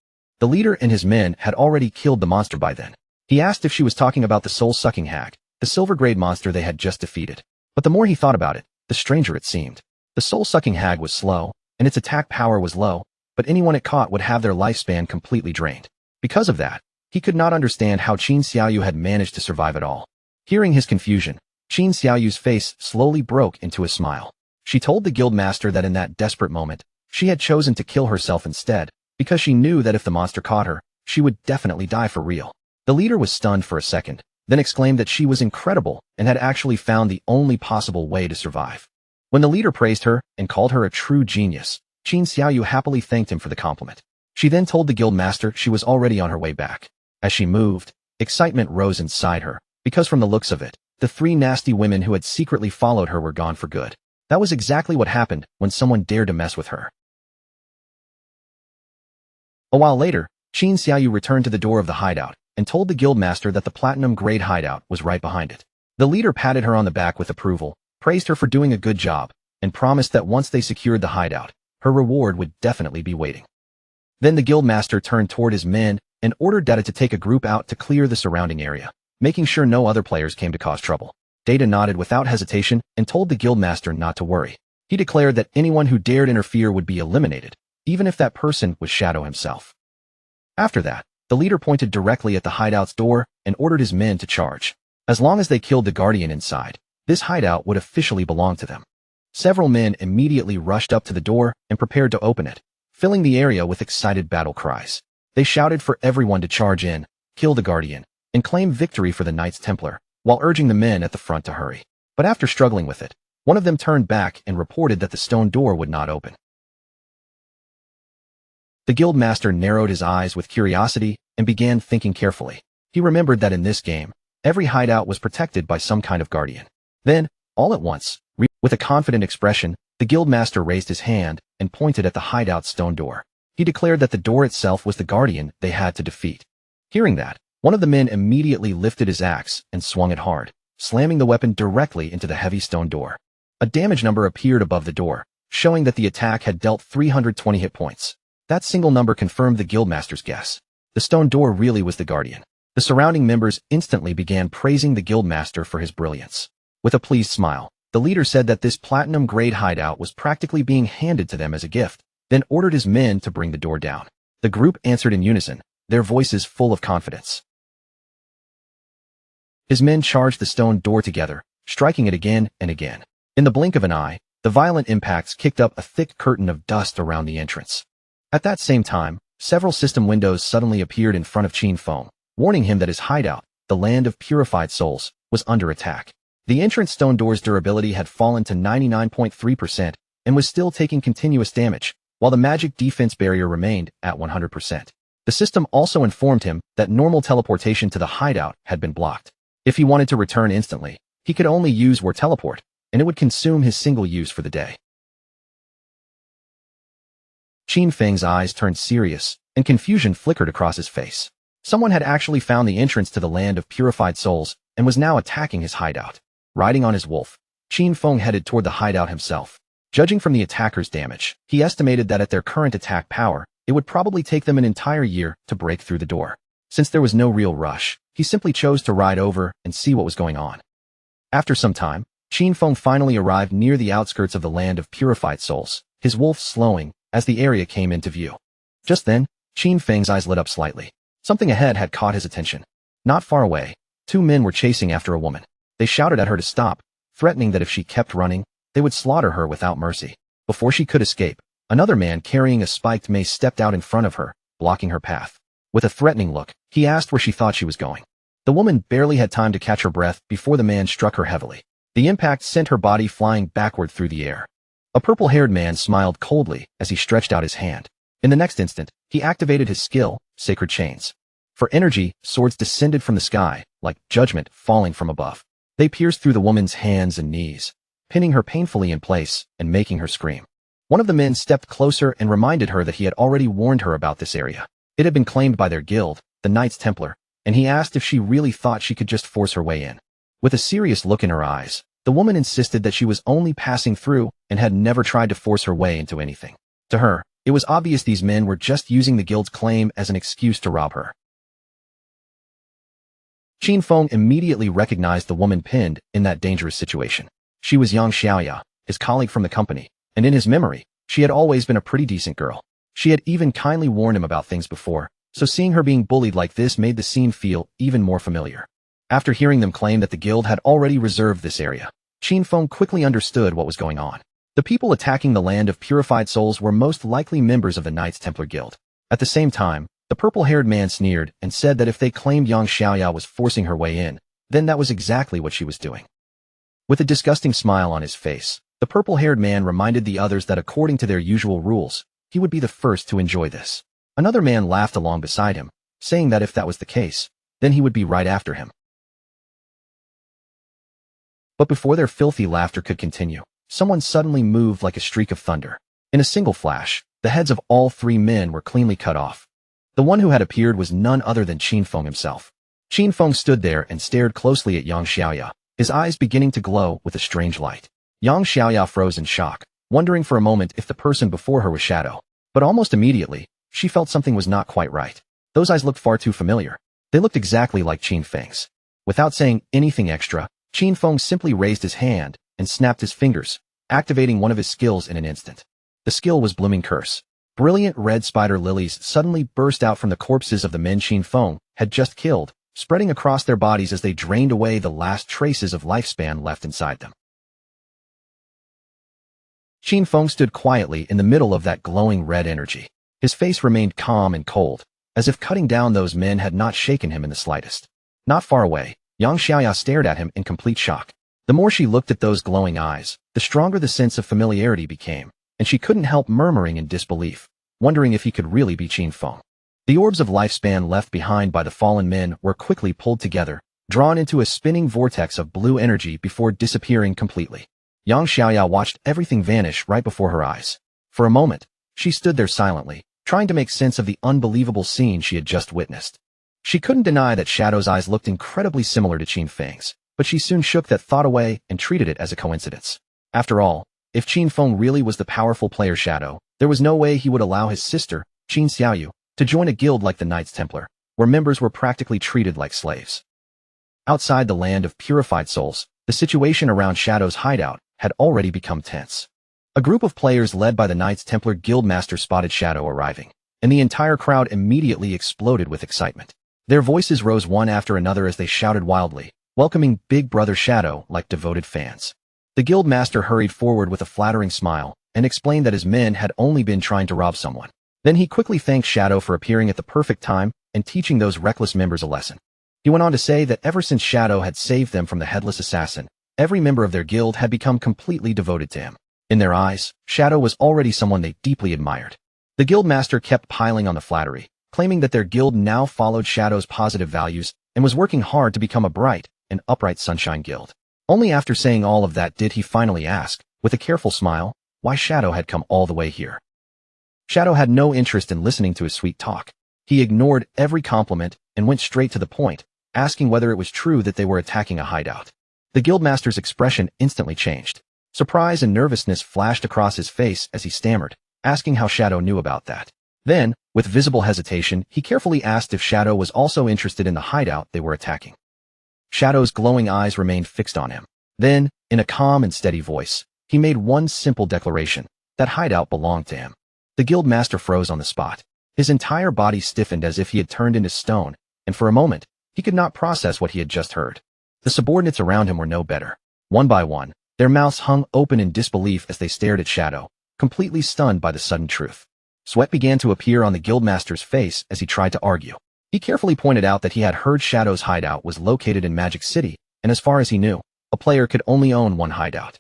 The leader and his men had already killed the monster by then. He asked if she was talking about the soul-sucking hag, the silver-grade monster they had just defeated. But the more he thought about it, the stranger it seemed. The soul-sucking hag was slow, and its attack power was low, but anyone it caught would have their lifespan completely drained. Because of that, he could not understand how Qin Xiaoyu had managed to survive at all. Hearing his confusion, Qin Xiaoyu's face slowly broke into a smile. She told the guild master that in that desperate moment, she had chosen to kill herself instead, because she knew that if the monster caught her, she would definitely die for real. The leader was stunned for a second, then exclaimed that she was incredible and had actually found the only possible way to survive. When the leader praised her and called her a true genius, Qin Xiaoyu happily thanked him for the compliment. She then told the guild master she was already on her way back. As she moved, excitement rose inside her, because from the looks of it, the three nasty women who had secretly followed her were gone for good. That was exactly what happened when someone dared to mess with her. A while later, Qin Xiaoyu returned to the door of the hideout and told the guildmaster that the platinum-grade hideout was right behind it. The leader patted her on the back with approval, praised her for doing a good job, and promised that once they secured the hideout, her reward would definitely be waiting. Then the guildmaster turned toward his men and ordered Data to take a group out to clear the surrounding area, making sure no other players came to cause trouble. Data nodded without hesitation and told the guildmaster not to worry. He declared that anyone who dared interfere would be eliminated, even if that person was Shadow himself. After that, the leader pointed directly at the hideout's door and ordered his men to charge. As long as they killed the guardian inside, this hideout would officially belong to them. Several men immediately rushed up to the door and prepared to open it, filling the area with excited battle cries. They shouted for everyone to charge in, kill the guardian, and claim victory for the Knights Templar, while urging the men at the front to hurry. But after struggling with it, one of them turned back and reported that the stone door would not open. The guildmaster narrowed his eyes with curiosity and began thinking carefully. He remembered that in this game, every hideout was protected by some kind of guardian. Then, all at once, with a confident expression, the guildmaster raised his hand and pointed at the hideout's stone door. He declared that the door itself was the guardian they had to defeat. Hearing that, one of the men immediately lifted his axe and swung it hard, slamming the weapon directly into the heavy stone door. A damage number appeared above the door, showing that the attack had dealt 320 hit points. That single number confirmed the guildmaster's guess. The stone door really was the guardian. The surrounding members instantly began praising the guildmaster for his brilliance. With a pleased smile, The leader said that this platinum-grade hideout was practically being handed to them as a gift, then ordered his men to bring the door down. The group answered in unison, their voices full of confidence. His men charged the stone door together, striking it again and again. In the blink of an eye, the violent impacts kicked up a thick curtain of dust around the entrance. At that same time, several system windows suddenly appeared in front of Qin Feng, warning him that his hideout, the land of purified souls, was under attack. The entrance stone door's durability had fallen to 99.3% and was still taking continuous damage, while the magic defense barrier remained at 100%. The system also informed him that normal teleportation to the hideout had been blocked. If he wanted to return instantly, he could only use War Teleport, and it would consume his single use for the day. Qin Feng's eyes turned serious, and confusion flickered across his face. Someone had actually found the entrance to the land of purified souls and was now attacking his hideout. Riding on his wolf, Qin Feng headed toward the hideout himself. Judging from the attacker's damage, he estimated that at their current attack power, it would probably take them an entire year to break through the door. Since there was no real rush, he simply chose to ride over and see what was going on. After some time, Qin Feng finally arrived near the outskirts of the land of purified souls, his wolf slowing as the area came into view. Just then, Qin Feng's eyes lit up slightly. Something ahead had caught his attention. Not far away, two men were chasing after a woman. They shouted at her to stop, threatening that if she kept running, they would slaughter her without mercy. Before she could escape, another man carrying a spiked mace stepped out in front of her, blocking her path. With a threatening look, he asked where she thought she was going. The woman barely had time to catch her breath before the man struck her heavily. The impact sent her body flying backward through the air. A purple-haired man smiled coldly as he stretched out his hand. In the next instant, he activated his skill, Sacred Chains. For energy, swords descended from the sky, like judgment falling from above. They pierced through the woman's hands and knees, pinning her painfully in place and making her scream. One of the men stepped closer and reminded her that he had already warned her about this area. It had been claimed by their guild, the Knights Templar, and he asked if she really thought she could just force her way in. With a serious look in her eyes, the woman insisted that she was only passing through and had never tried to force her way into anything. To her, it was obvious these men were just using the guild's claim as an excuse to rob her. Qin Feng immediately recognized the woman pinned in that dangerous situation. She was Yang Xiaoya, his colleague from the company, and in his memory, she had always been a pretty decent girl. She had even kindly warned him about things before, so seeing her being bullied like this made the scene feel even more familiar. After hearing them claim that the guild had already reserved this area, Qin Feng quickly understood what was going on. The people attacking the land of purified souls were most likely members of the Knights Templar Guild. At the same time, the purple-haired man sneered and said that if they claimed Yang Xiaoya was forcing her way in, then that was exactly what she was doing. With a disgusting smile on his face, the purple-haired man reminded the others that according to their usual rules, he would be the first to enjoy this. Another man laughed along beside him, saying that if that was the case, then he would be right after him. But before their filthy laughter could continue, someone suddenly moved like a streak of thunder. In a single flash, the heads of all three men were cleanly cut off. The one who had appeared was none other than Qin Feng himself. Qin Feng stood there and stared closely at Yang Xiaoya, his eyes beginning to glow with a strange light. Yang Xiaoya froze in shock, wondering for a moment if the person before her was Shadow. But almost immediately, she felt something was not quite right. Those eyes looked far too familiar. They looked exactly like Qin Feng's. Without saying anything extra, Qin Feng simply raised his hand and snapped his fingers, activating one of his skills in an instant. The skill was Blooming Curse. Brilliant red spider lilies suddenly burst out from the corpses of the men Qin Feng had just killed, spreading across their bodies as they drained away the last traces of lifespan left inside them. Qin Feng stood quietly in the middle of that glowing red energy. His face remained calm and cold, as if cutting down those men had not shaken him in the slightest. Not far away, Yang Xiaoya stared at him in complete shock. The more she looked at those glowing eyes, the stronger the sense of familiarity became, and she couldn't help murmuring in disbelief, wondering if he could really be Qin Feng. The orbs of lifespan left behind by the fallen men were quickly pulled together, drawn into a spinning vortex of blue energy before disappearing completely. Yang Xiaoya watched everything vanish right before her eyes. For a moment, she stood there silently, trying to make sense of the unbelievable scene she had just witnessed. She couldn't deny that Shadow's eyes looked incredibly similar to Qin Feng's, but she soon shook that thought away and treated it as a coincidence. After all, if Qin Feng really was the powerful player Shadow, there was no way he would allow his sister, Qin Xiaoyu, to join a guild like the Knights Templar, where members were practically treated like slaves. Outside the land of purified souls, The situation around Shadow's hideout had already become tense. A group of players led by the Knights Templar Guildmaster spotted Shadow arriving, and the entire crowd immediately exploded with excitement. Their voices rose one after another as they shouted wildly, welcoming Big Brother Shadow like devoted fans. The Guildmaster hurried forward with a flattering smile and explained that his men had only been trying to rob someone. Then he quickly thanked Shadow for appearing at the perfect time and teaching those reckless members a lesson. He went on to say that ever since Shadow had saved them from the headless assassin, every member of their guild had become completely devoted to him. In their eyes, Shadow was already someone they deeply admired. The Guildmaster kept piling on the flattery, claiming that their guild now followed Shadow's positive values and was working hard to become a bright and upright Sunshine Guild. Only after saying all of that did he finally ask, with a careful smile, why Shadow had come all the way here. Shadow had no interest in listening to his sweet talk. He ignored every compliment and went straight to the point, asking whether it was true that they were attacking a hideout. The Guildmaster's expression instantly changed. Surprise and nervousness flashed across his face as he stammered, asking how Shadow knew about that. Then, with visible hesitation, he carefully asked if Shadow was also interested in the hideout they were attacking. Shadow's glowing eyes remained fixed on him. Then, in a calm and steady voice, he made one simple declaration: that hideout belonged to him. The Guildmaster froze on the spot. His entire body stiffened as if he had turned into stone, and for a moment, he could not process what he had just heard. The subordinates around him were no better. One by one, their mouths hung open in disbelief as they stared at Shadow, completely stunned by the sudden truth. Sweat began to appear on the Guildmaster's face as he tried to argue. He carefully pointed out that he had heard Shadow's hideout was located in Magic City, and as far as he knew, a player could only own one hideout.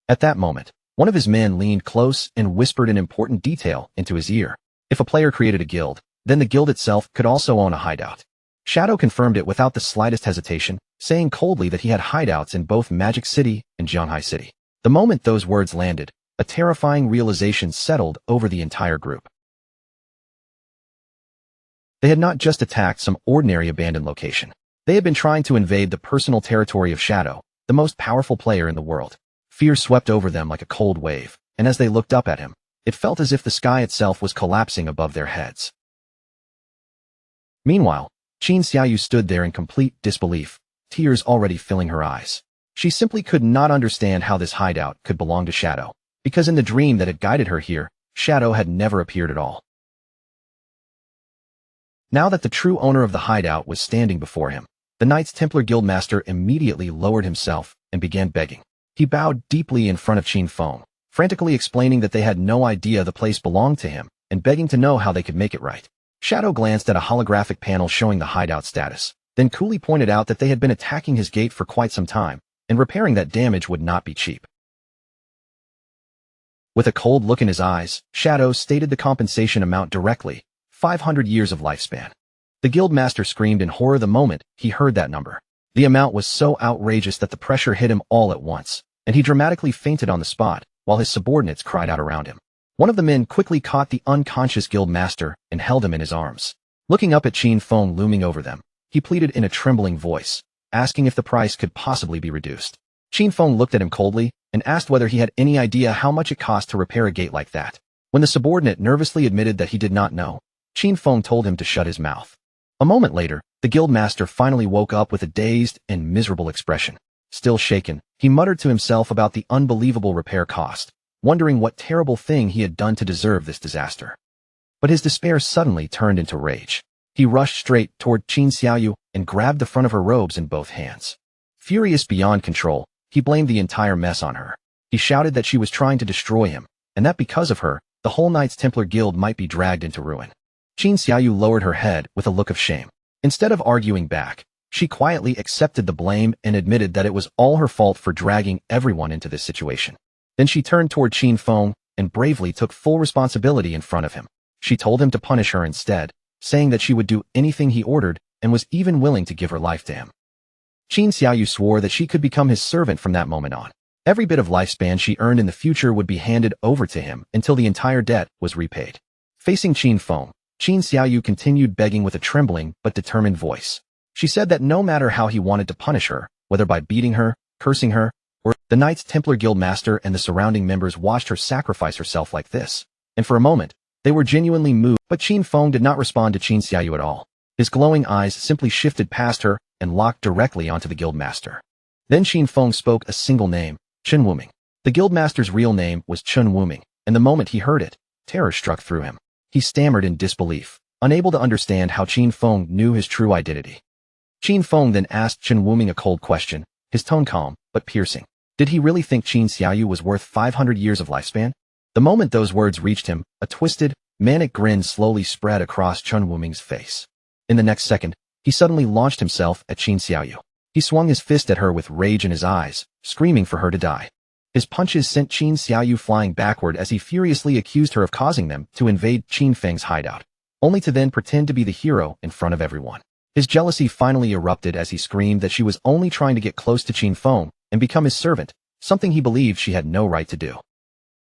At that moment, one of his men leaned close and whispered an important detail into his ear. If a player created a guild, then the guild itself could also own a hideout. Shadow confirmed it without the slightest hesitation, saying coldly that he had hideouts in both Magic City and Zhanghai City. The moment those words landed, a terrifying realization settled over the entire group. They had not just attacked some ordinary abandoned location. They had been trying to invade the personal territory of Shadow, the most powerful player in the world. Fear swept over them like a cold wave, and as they looked up at him, it felt as if the sky itself was collapsing above their heads. Meanwhile, Qin Xiaoyu stood there in complete disbelief, tears already filling her eyes. She simply could not understand how this hideout could belong to Shadow, because in the dream that had guided her here, Shadow had never appeared at all. Now that the true owner of the hideout was standing before him, the Knights Templar Guildmaster immediately lowered himself and began begging. He bowed deeply in front of Qin Feng, frantically explaining that they had no idea the place belonged to him and begging to know how they could make it right. Shadow glanced at a holographic panel showing the hideout status, then coolly pointed out that they had been attacking his gate for quite some time, and repairing that damage would not be cheap. With a cold look in his eyes, Shadow stated the compensation amount directly: 500 years of lifespan. The Guildmaster screamed in horror the moment he heard that number. The amount was so outrageous that the pressure hit him all at once, and he dramatically fainted on the spot, while his subordinates cried out around him. One of the men quickly caught the unconscious Guildmaster and held him in his arms. Looking up at Qin Feng looming over them, he pleaded in a trembling voice, asking if the price could possibly be reduced. Qin Feng looked at him coldly and asked whether he had any idea how much it cost to repair a gate like that. When the subordinate nervously admitted that he did not know, Qin Feng told him to shut his mouth. A moment later, the Guildmaster finally woke up with a dazed and miserable expression. Still shaken, he muttered to himself about the unbelievable repair cost, wondering what terrible thing he had done to deserve this disaster. But his despair suddenly turned into rage. He rushed straight toward Qin Xiaoyu and grabbed the front of her robes in both hands. Furious beyond control, he blamed the entire mess on her. He shouted that she was trying to destroy him, and that because of her, the whole Knights Templar Guild might be dragged into ruin. Qin Xiaoyu lowered her head with a look of shame. Instead of arguing back, she quietly accepted the blame and admitted that it was all her fault for dragging everyone into this situation. Then she turned toward Qin Feng and bravely took full responsibility in front of him. She told him to punish her instead, saying that she would do anything he ordered and was even willing to give her life to him. Qin Xiaoyu swore that she could become his servant from that moment on. Every bit of lifespan she earned in the future would be handed over to him until the entire debt was repaid. Facing Qin Feng, Qin Xiaoyu continued begging with a trembling but determined voice. She said that no matter how he wanted to punish her, whether by beating her, cursing her, or the Knights Templar Guildmaster and the surrounding members watched her sacrifice herself like this, and for a moment, they were genuinely moved, but Qin Feng did not respond to Qin Xiaoyu at all. His glowing eyes simply shifted past her and locked directly onto the Guildmaster. Then Qin Feng spoke a single name, Chen Wuming. The guildmaster's real name was Chen Wuming, and the moment he heard it, terror struck through him. He stammered in disbelief, unable to understand how Qin Feng knew his true identity. Qin Feng then asked Chen Wuming a cold question, his tone calm, but piercing. Did he really think Qin Xiaoyu was worth 500 years of lifespan? The moment those words reached him, a twisted, manic grin slowly spread across Chen Wuming's face. In the next second, he suddenly launched himself at Qin Xiaoyu. He swung his fist at her with rage in his eyes, screaming for her to die. His punches sent Qin Xiaoyu flying backward as he furiously accused her of causing them to invade Qin Feng's hideout, only to then pretend to be the hero in front of everyone. His jealousy finally erupted as he screamed that she was only trying to get close to Qin Feng and become his servant, something he believed she had no right to do.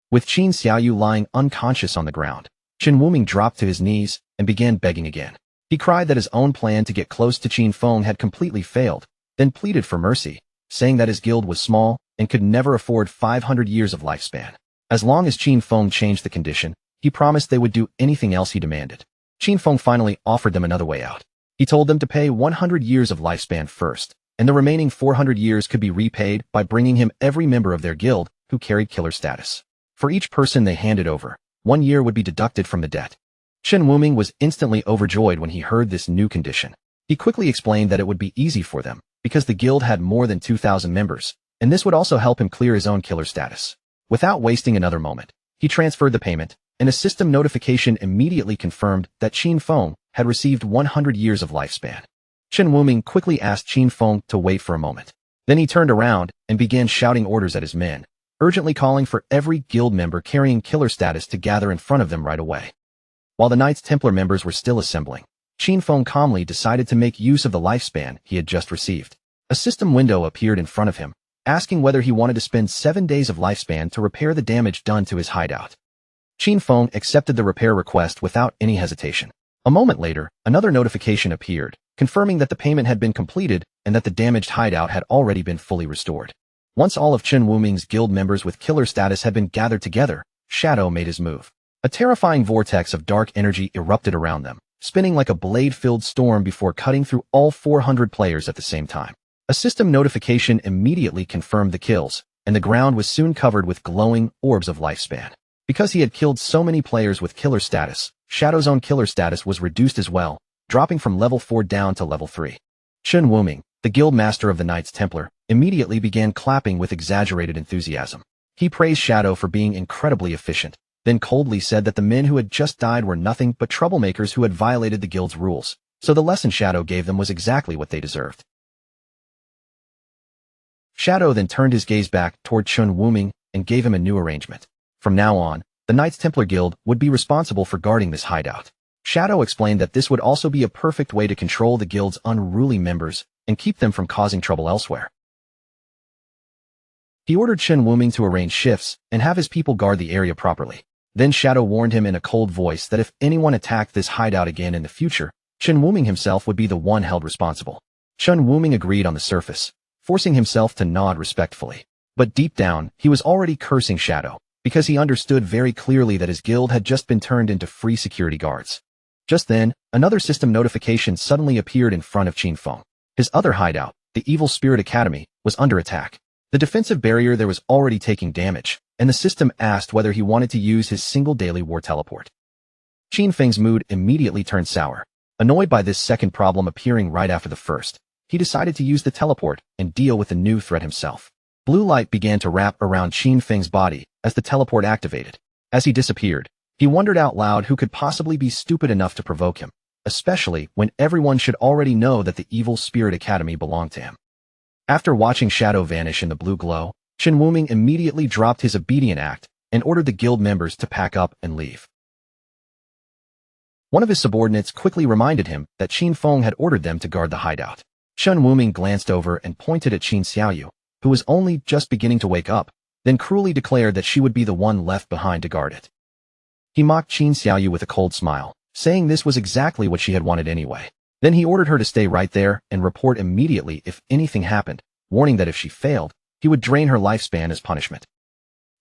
With Qin Xiaoyu lying unconscious on the ground, Chen Wuming dropped to his knees and began begging again. He cried that his own plan to get close to Qin Feng had completely failed, then pleaded for mercy, saying that his guild was small and could never afford 500 years of lifespan. As long as Qin Feng changed the condition, he promised they would do anything else he demanded. Qin Feng finally offered them another way out. He told them to pay 100 years of lifespan first, and the remaining 400 years could be repaid by bringing him every member of their guild who carried killer status. For each person they handed over, 1 year would be deducted from the debt. Chen Wuming was instantly overjoyed when he heard this new condition. He quickly explained that it would be easy for them, because the guild had more than 2,000 members, and this would also help him clear his own killer status. Without wasting another moment, he transferred the payment, and a system notification immediately confirmed that Qin Feng had received 100 years of lifespan. Chen Wuming quickly asked Qin Feng to wait for a moment. Then he turned around and began shouting orders at his men, urgently calling for every guild member carrying killer status to gather in front of them right away. While the Knights Templar members were still assembling, Qin Feng calmly decided to make use of the lifespan he had just received. A system window appeared in front of him, asking whether he wanted to spend 7 days of lifespan to repair the damage done to his hideout. Qin Feng accepted the repair request without any hesitation. A moment later, another notification appeared, confirming that the payment had been completed and that the damaged hideout had already been fully restored. Once all of Chen Wuming's guild members with killer status had been gathered together, Shadow made his move. A terrifying vortex of dark energy erupted around them, spinning like a blade-filled storm before cutting through all 400 players at the same time. A system notification immediately confirmed the kills, and the ground was soon covered with glowing orbs of lifespan. Because he had killed so many players with killer status, Shadow's own killer status was reduced as well, dropping from level 4 down to level 3. Chen Wuming, the guild master of the Knights Templar, immediately began clapping with exaggerated enthusiasm. He praised Shadow for being incredibly efficient, then coldly said that the men who had just died were nothing but troublemakers who had violated the guild's rules, so the lesson Shadow gave them was exactly what they deserved. Shadow then turned his gaze back toward Chen Wuming and gave him a new arrangement. From now on, the Knights Templar Guild would be responsible for guarding this hideout. Shadow explained that this would also be a perfect way to control the guild's unruly members and keep them from causing trouble elsewhere. He ordered Chen Wuming to arrange shifts and have his people guard the area properly. Then Shadow warned him in a cold voice that if anyone attacked this hideout again in the future, Chen Wuming himself would be the one held responsible. Chen Wuming agreed on the surface, forcing himself to nod respectfully. But deep down, he was already cursing Shadow, because he understood very clearly that his guild had just been turned into free security guards. Just then, another system notification suddenly appeared in front of Qin Feng. His other hideout, the Evil Spirit Academy, was under attack. The defensive barrier there was already taking damage, and the system asked whether he wanted to use his single daily war teleport. Qin Feng's mood immediately turned sour. Annoyed by this second problem appearing right after the first, he decided to use the teleport and deal with the new threat himself. Blue light began to wrap around Qin Feng's body as the teleport activated. As he disappeared, he wondered out loud who could possibly be stupid enough to provoke him, especially when everyone should already know that the Evil Spirit Academy belonged to him. After watching Shadow vanish in the blue glow, Chen Wuming immediately dropped his obedient act and ordered the guild members to pack up and leave. One of his subordinates quickly reminded him that Qin Feng had ordered them to guard the hideout. Chen Wuming glanced over and pointed at Qin Xiaoyu, who was only just beginning to wake up, then cruelly declared that she would be the one left behind to guard it. He mocked Qin Xiaoyu with a cold smile, saying this was exactly what she had wanted anyway. Then he ordered her to stay right there and report immediately if anything happened, warning that if she failed, he would drain her lifespan as punishment.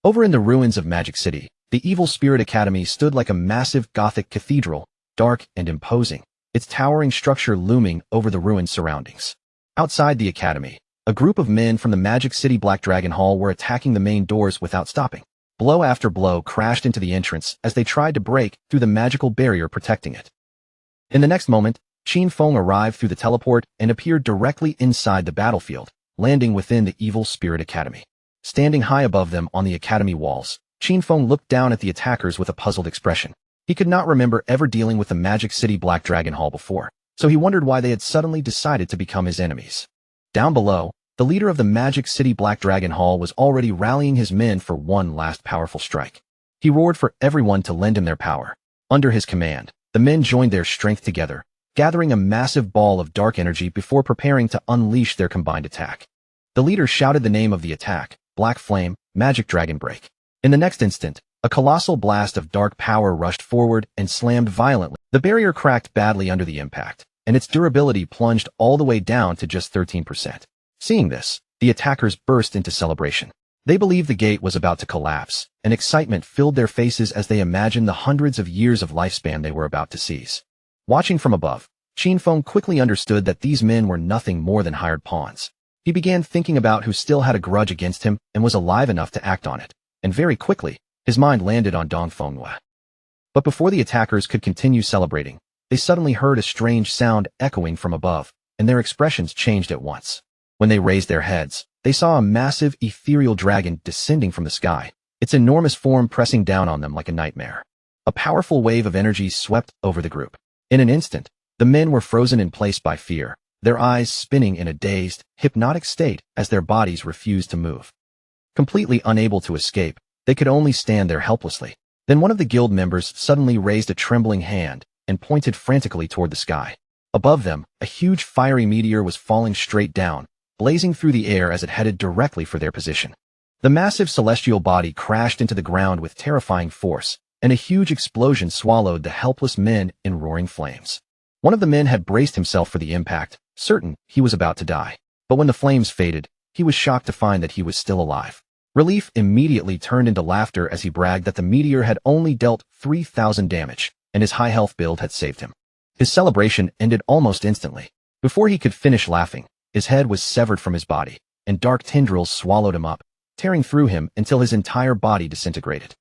Over in the ruins of Magic City, the Evil Spirit Academy stood like a massive Gothic cathedral, dark and imposing, its towering structure looming over the ruined surroundings. Outside the academy, A group of men from the Magic City Black Dragon Hall were attacking the main doors without stopping. Blow after blow crashed into the entrance as they tried to break through the magical barrier protecting it. In the next moment, Qin Feng arrived through the teleport and appeared directly inside the battlefield, landing within the Evil Spirit Academy. Standing high above them on the academy walls, Qin Feng looked down at the attackers with a puzzled expression. He could not remember ever dealing with the Magic City Black Dragon Hall before, so he wondered why they had suddenly decided to become his enemies. Down below, the leader of the Magic City Black Dragon Hall was already rallying his men for one last powerful strike. He roared for everyone to lend him their power. Under his command, the men joined their strength together, gathering a massive ball of dark energy before preparing to unleash their combined attack. The leader shouted the name of the attack, Black Flame, Magic Dragon Break. In the next instant, a colossal blast of dark power rushed forward and slammed violently. The barrier cracked badly under the impact, and its durability plunged all the way down to just 13%. Seeing this, the attackers burst into celebration. They believed the gate was about to collapse, and excitement filled their faces as they imagined the hundreds of years of lifespan they were about to seize. Watching from above, Qin Feng quickly understood that these men were nothing more than hired pawns. He began thinking about who still had a grudge against him and was alive enough to act on it, and very quickly, his mind landed on Dong Fenghua. But before the attackers could continue celebrating, they suddenly heard a strange sound echoing from above, and their expressions changed at once. When they raised their heads, they saw a massive ethereal dragon descending from the sky, its enormous form pressing down on them like a nightmare. A powerful wave of energy swept over the group. In an instant, the men were frozen in place by fear, their eyes spinning in a dazed, hypnotic state as their bodies refused to move. Completely unable to escape, they could only stand there helplessly. Then one of the guild members suddenly raised a trembling hand and pointed frantically toward the sky. Above them, a huge fiery meteor was falling straight down, blazing through the air as it headed directly for their position. The massive celestial body crashed into the ground with terrifying force, and a huge explosion swallowed the helpless men in roaring flames. One of the men had braced himself for the impact, certain he was about to die. But when the flames faded, he was shocked to find that he was still alive. Relief immediately turned into laughter as he bragged that the meteor had only dealt 3,000 damage, and his high health build had saved him. His celebration ended almost instantly. Before he could finish laughing, his head was severed from his body, and dark tendrils swallowed him up, tearing through him until his entire body disintegrated.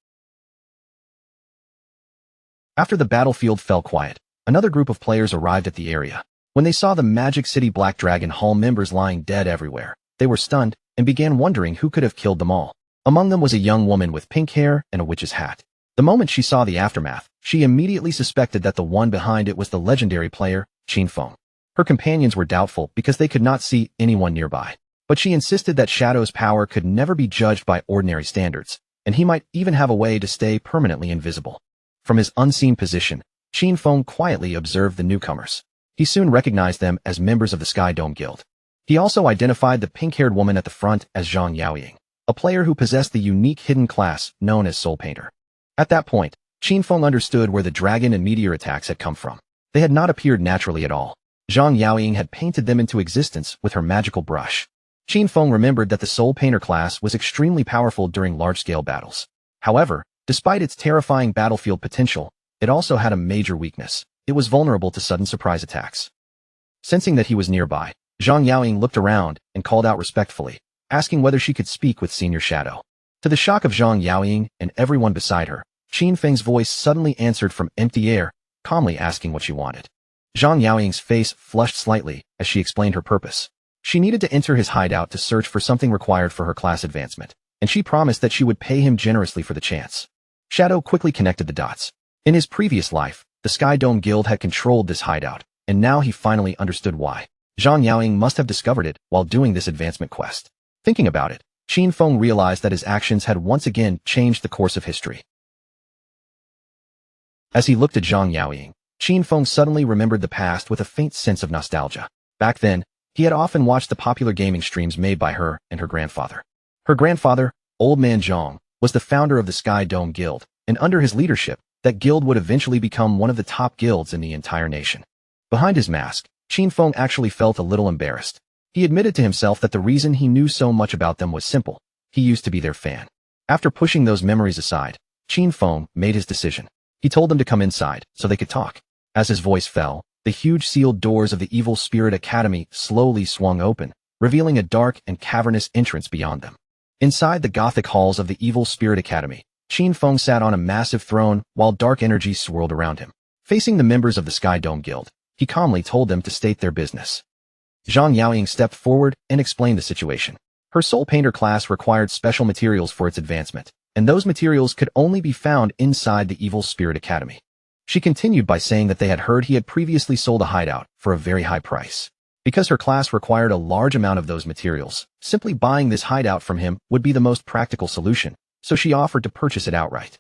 After the battlefield fell quiet, another group of players arrived at the area. When they saw the Magic City Black Dragon Hall members lying dead everywhere, they were stunned and began wondering who could have killed them all. Among them was a young woman with pink hair and a witch's hat. The moment she saw the aftermath, she immediately suspected that the one behind it was the legendary player, Qin Feng. Her companions were doubtful because they could not see anyone nearby. But she insisted that Shadow's power could never be judged by ordinary standards, and he might even have a way to stay permanently invisible. From his unseen position, Qin Feng quietly observed the newcomers. He soon recognized them as members of the Sky Dome Guild. He also identified the pink-haired woman at the front as Zhang Yaoying, a player who possessed the unique hidden class known as Soul Painter. At that point, Qin Feng understood where the dragon and meteor attacks had come from. They had not appeared naturally at all. Zhang Yaoying had painted them into existence with her magical brush. Qin Feng remembered that the Soul Painter class was extremely powerful during large-scale battles. However, despite its terrifying battlefield potential, it also had a major weakness. It was vulnerable to sudden surprise attacks. Sensing that he was nearby, Zhang Yaoying looked around and called out respectfully, asking whether she could speak with Senior Shadow. To the shock of Zhang Yaoying and everyone beside her, Qin Feng's voice suddenly answered from empty air, calmly asking what she wanted. Zhang Yaoying's face flushed slightly as she explained her purpose. She needed to enter his hideout to search for something required for her class advancement, and she promised that she would pay him generously for the chance. Shadow quickly connected the dots. In his previous life, the Sky Dome Guild had controlled this hideout, and now he finally understood why. Zhang Yaoying must have discovered it while doing this advancement quest. Thinking about it, Qin Feng realized that his actions had once again changed the course of history. As he looked at Zhang Yaoying, Qin Feng suddenly remembered the past with a faint sense of nostalgia. Back then, he had often watched the popular gaming streams made by her and her grandfather. Her grandfather, Old Man Zhang, was the founder of the Sky Dome Guild, and under his leadership, that guild would eventually become one of the top guilds in the entire nation. Behind his mask, Qin Feng actually felt a little embarrassed. He admitted to himself that the reason he knew so much about them was simple. He used to be their fan. After pushing those memories aside, Qin Feng made his decision. He told them to come inside so they could talk. As his voice fell, the huge sealed doors of the Evil Spirit Academy slowly swung open, revealing a dark and cavernous entrance beyond them. Inside the Gothic halls of the Evil Spirit Academy, Qin Feng sat on a massive throne while dark energy swirled around him. Facing the members of the Sky Dome Guild, he calmly told them to state their business. Zhang Yaoying stepped forward and explained the situation. Her soul painter class required special materials for its advancement, and those materials could only be found inside the Evil Spirit Academy. She continued by saying that they had heard he had previously sold a hideout for a very high price. Because her class required a large amount of those materials, simply buying this hideout from him would be the most practical solution, so she offered to purchase it outright.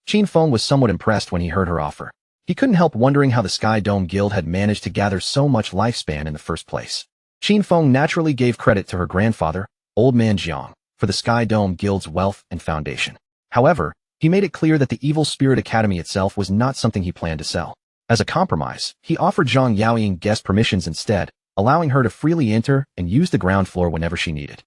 Qin Feng was somewhat impressed when he heard her offer. He couldn't help wondering how the Sky Dome Guild had managed to gather so much lifespan in the first place. Qin Feng naturally gave credit to her grandfather, Old Man Jiang, for the Sky Dome Guild's wealth and foundation. However, he made it clear that the Evil Spirit Academy itself was not something he planned to sell. As a compromise, he offered Zhang Yaoying guest permissions instead, allowing her to freely enter and use the ground floor whenever she needed.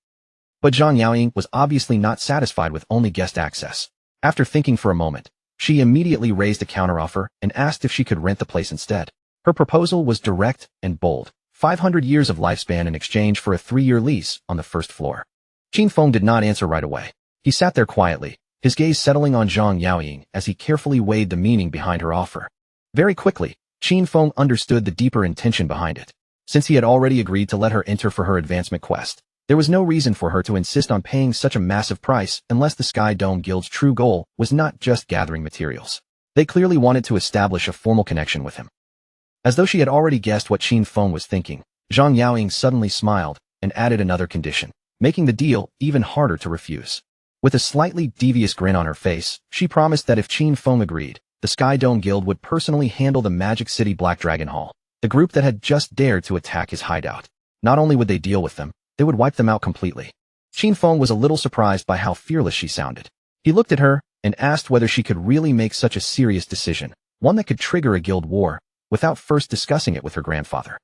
But Zhang Yaoying was obviously not satisfied with only guest access. After thinking for a moment, she immediately raised a counteroffer and asked if she could rent the place instead. Her proposal was direct and bold: 500 years of lifespan in exchange for a 3-year lease on the first floor. Qin Feng did not answer right away. He sat there quietly, his gaze settling on Zhang Yaoying as he carefully weighed the meaning behind her offer. Very quickly, Qin Feng understood the deeper intention behind it. Since he had already agreed to let her enter for her advancement quest, there was no reason for her to insist on paying such a massive price unless the Sky Dome Guild's true goal was not just gathering materials. They clearly wanted to establish a formal connection with him. As though she had already guessed what Qin Feng was thinking, Zhang Yaoying suddenly smiled and added another condition, making the deal even harder to refuse. With a slightly devious grin on her face, she promised that if Qin Feng agreed, the Sky Dome Guild would personally handle the Magic City Black Dragon Hall, the group that had just dared to attack his hideout. Not only would they deal with them, they would wipe them out completely. Qin Feng was a little surprised by how fearless she sounded. He looked at her and asked whether she could really make such a serious decision, one that could trigger a guild war, without first discussing it with her grandfather.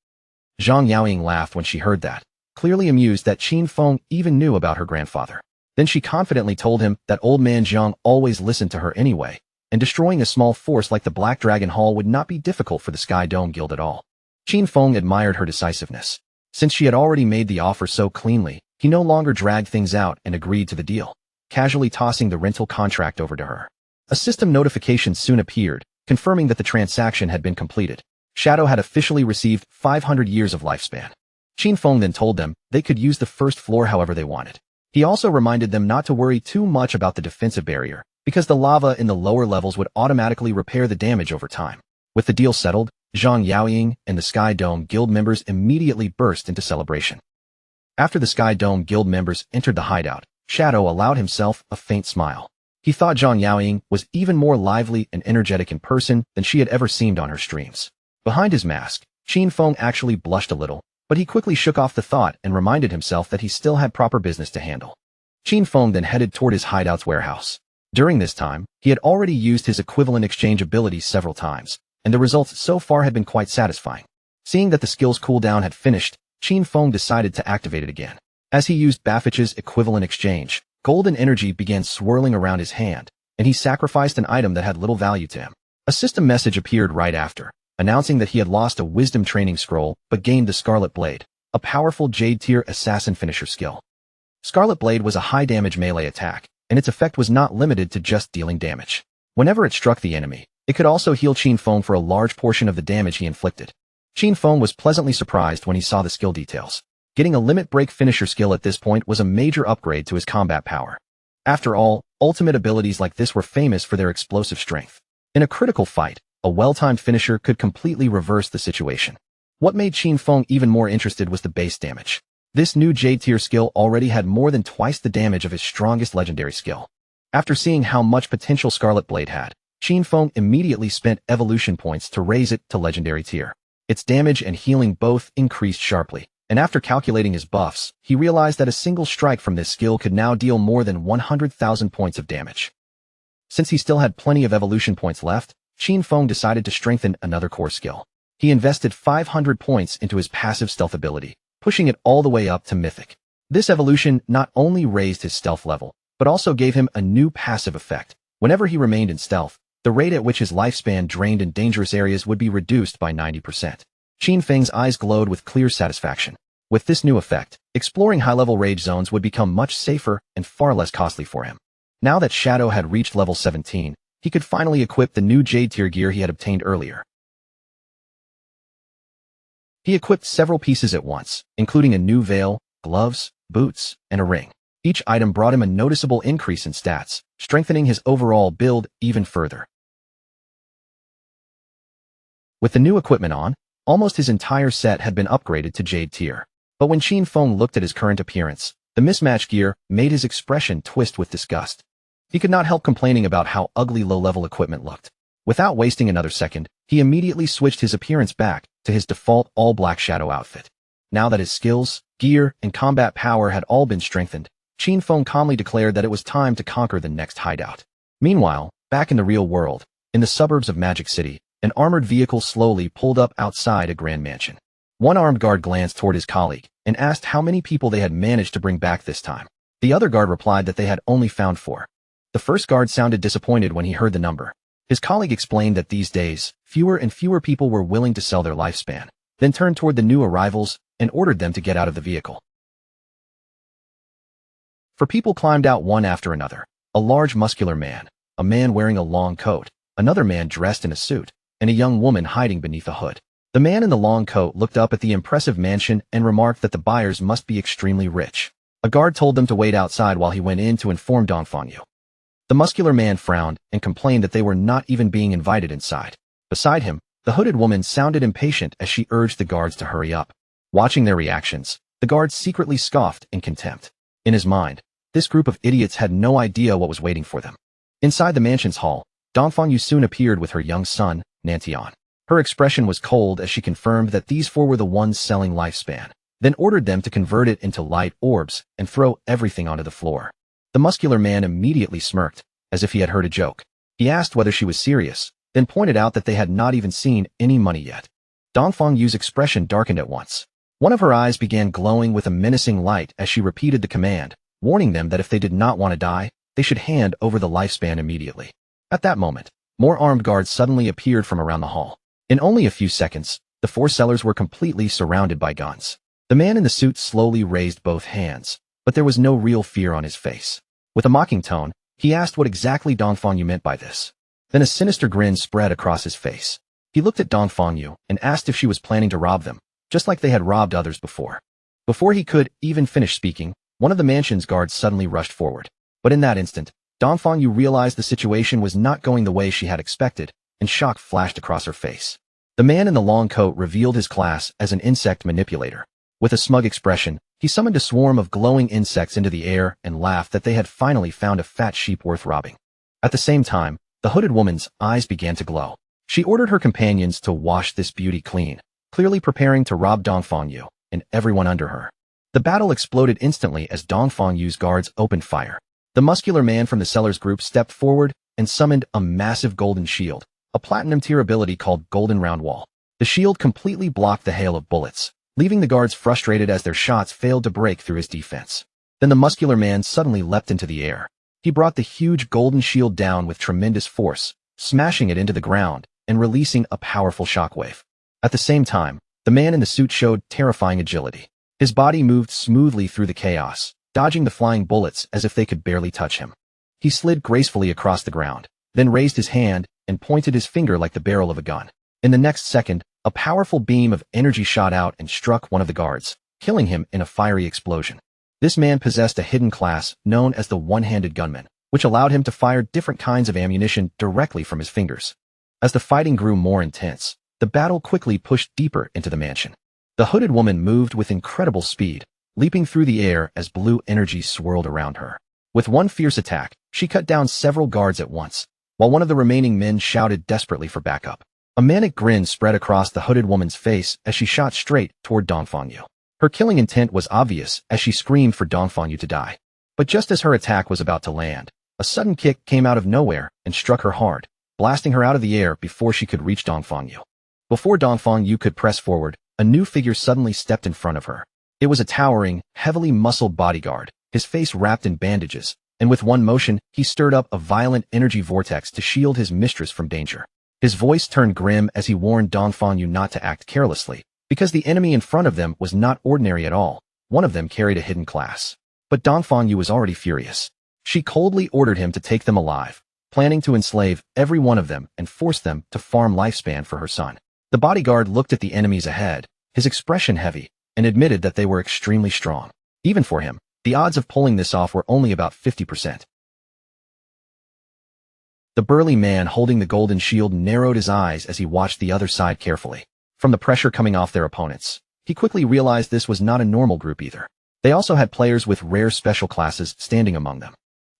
Zhang Yaoying laughed when she heard that, clearly amused that Qin Feng even knew about her grandfather. Then she confidently told him that Old Man Jiang always listened to her anyway, and destroying a small force like the Black Dragon Hall would not be difficult for the Sky Dome Guild at all. Qin Feng admired her decisiveness. Since she had already made the offer so cleanly, he no longer dragged things out and agreed to the deal, casually tossing the rental contract over to her. A system notification soon appeared, confirming that the transaction had been completed. Shadow had officially received 500 years of lifespan. Qin Feng then told them they could use the first floor however they wanted. He also reminded them not to worry too much about the defensive barrier, because the lava in the lower levels would automatically repair the damage over time. With the deal settled, Zhang Yaoying and the Sky Dome Guild members immediately burst into celebration. After the Sky Dome Guild members entered the hideout, Shadow allowed himself a faint smile. He thought Zhang Yaoying was even more lively and energetic in person than she had ever seemed on her streams. Behind his mask, Qin Feng actually blushed a little, but he quickly shook off the thought and reminded himself that he still had proper business to handle. Qin Feng then headed toward his hideout's warehouse. During this time, he had already used his equivalent exchange ability several times, and the results so far had been quite satisfying. Seeing that the skill's cooldown had finished, Qin Feng decided to activate it again. As he used Bafich's equivalent exchange, golden energy began swirling around his hand, and he sacrificed an item that had little value to him. A system message appeared right after, announcing that he had lost a wisdom training scroll but gained the Scarlet Blade, a powerful Jade-tier assassin finisher skill. Scarlet Blade was a high-damage melee attack, and its effect was not limited to just dealing damage. Whenever it struck the enemy, it could also heal Qin Feng for a large portion of the damage he inflicted. Qin Feng was pleasantly surprised when he saw the skill details. Getting a limit break finisher skill at this point was a major upgrade to his combat power. After all, ultimate abilities like this were famous for their explosive strength. In a critical fight, a well-timed finisher could completely reverse the situation. What made Qin Feng even more interested was the base damage. This new Jade-tier skill already had more than twice the damage of his strongest legendary skill. After seeing how much potential Scarlet Blade had, Qin Feng immediately spent evolution points to raise it to legendary tier. Its damage and healing both increased sharply, and after calculating his buffs, he realized that a single strike from this skill could now deal more than 100,000 points of damage. Since he still had plenty of evolution points left, Qin Feng decided to strengthen another core skill. He invested 500 points into his passive stealth ability, pushing it all the way up to Mythic. This evolution not only raised his stealth level, but also gave him a new passive effect. Whenever he remained in stealth, the rate at which his lifespan drained in dangerous areas would be reduced by 90%. Qin Feng's eyes glowed with clear satisfaction. With this new effect, exploring high-level rage zones would become much safer and far less costly for him. Now that Shadow had reached level 17, he could finally equip the new Jade tier gear he had obtained earlier. He equipped several pieces at once, including a new veil, gloves, boots, and a ring. Each item brought him a noticeable increase in stats, strengthening his overall build even further. With the new equipment on, almost his entire set had been upgraded to Jade tier. But when Qin Feng looked at his current appearance, the mismatched gear made his expression twist with disgust. He could not help complaining about how ugly low-level equipment looked. Without wasting another second, he immediately switched his appearance back to his default all-black Shadow outfit. Now that his skills, gear, and combat power had all been strengthened, Qin Feng calmly declared that it was time to conquer the next hideout. Meanwhile, back in the real world, in the suburbs of Magic City, an armored vehicle slowly pulled up outside a grand mansion. One armed guard glanced toward his colleague and asked how many people they had managed to bring back this time. The other guard replied that they had only found 4. The first guard sounded disappointed when he heard the number. His colleague explained that these days, fewer and fewer people were willing to sell their lifespan, then turned toward the new arrivals and ordered them to get out of the vehicle. 4 people climbed out one after another. A large muscular man, a man wearing a long coat, another man dressed in a suit, and a young woman hiding beneath a hood. The man in the long coat looked up at the impressive mansion and remarked that the buyers must be extremely rich. A guard told them to wait outside while he went in to inform Dongfangyu. The muscular man frowned and complained that they were not even being invited inside. Beside him, the hooded woman sounded impatient as she urged the guards to hurry up. Watching their reactions, the guards secretly scoffed in contempt. In his mind, this group of idiots had no idea what was waiting for them. Inside the mansion's hall, Dongfangyu soon appeared with her young son, Nantian. Her expression was cold as she confirmed that these 4 were the ones selling lifespan, then ordered them to convert it into light orbs and throw everything onto the floor. The muscular man immediately smirked, as if he had heard a joke. He asked whether she was serious, then pointed out that they had not even seen any money yet. Dongfangyu's expression darkened at once. One of her eyes began glowing with a menacing light as she repeated the command, warning them that if they did not want to die, they should hand over the lifespan immediately. At that moment, more armed guards suddenly appeared from around the hall. In only a few seconds, the 4 sellers were completely surrounded by guns. The man in the suit slowly raised both hands, but there was no real fear on his face. With a mocking tone, he asked what exactly Dongfangyu meant by this. Then a sinister grin spread across his face. He looked at Dongfangyu and asked if she was planning to rob them, just like they had robbed others before. Before he could even finish speaking, one of the mansion's guards suddenly rushed forward. But in that instant, Dongfangyu realized the situation was not going the way she had expected, and shock flashed across her face. The man in the long coat revealed his class as an insect manipulator. With a smug expression, he summoned a swarm of glowing insects into the air and laughed that they had finally found a fat sheep worth robbing. At the same time, the hooded woman's eyes began to glow. She ordered her companions to wash this beauty clean, clearly preparing to rob Dongfangyu and everyone under her. The battle exploded instantly as Dongfangyu's guards opened fire. The muscular man from the sellers group stepped forward and summoned a massive golden shield, a platinum tier ability called Golden Round Wall. The shield completely blocked the hail of bullets, leaving the guards frustrated as their shots failed to break through his defense. Then the muscular man suddenly leapt into the air. He brought the huge golden shield down with tremendous force, smashing it into the ground and releasing a powerful shockwave. At the same time, the man in the suit showed terrifying agility. His body moved smoothly through the chaos, dodging the flying bullets as if they could barely touch him. He slid gracefully across the ground, then raised his hand and pointed his finger like the barrel of a gun. In the next second, a powerful beam of energy shot out and struck one of the guards, killing him in a fiery explosion. This man possessed a hidden class known as the one-handed gunman, which allowed him to fire different kinds of ammunition directly from his fingers. As the fighting grew more intense, the battle quickly pushed deeper into the mansion. The hooded woman moved with incredible speed, leaping through the air as blue energy swirled around her. With one fierce attack, she cut down several guards at once, while one of the remaining men shouted desperately for backup. A manic grin spread across the hooded woman's face as she shot straight toward Dongfangyu. Her killing intent was obvious as she screamed for Dongfangyu to die. But just as her attack was about to land, a sudden kick came out of nowhere and struck her hard, blasting her out of the air before she could reach Dongfangyu. Before Dongfangyu could press forward, a new figure suddenly stepped in front of her. It was a towering, heavily muscled bodyguard, his face wrapped in bandages, and with one motion, he stirred up a violent energy vortex to shield his mistress from danger. His voice turned grim as he warned Dongfangyu not to act carelessly, Because the enemy in front of them was not ordinary at all, one of them carried a hidden class. But Dongfang Yu was already furious. She coldly ordered him to take them alive, planning to enslave every one of them and force them to farm lifespan for her son. The bodyguard looked at the enemies ahead, his expression heavy, and admitted that they were extremely strong. Even for him, the odds of pulling this off were only about 50%. The burly man holding the golden shield narrowed his eyes as he watched the other side carefully. From the pressure coming off their opponents, he quickly realized this was not a normal group either. They also had players with rare special classes standing among them.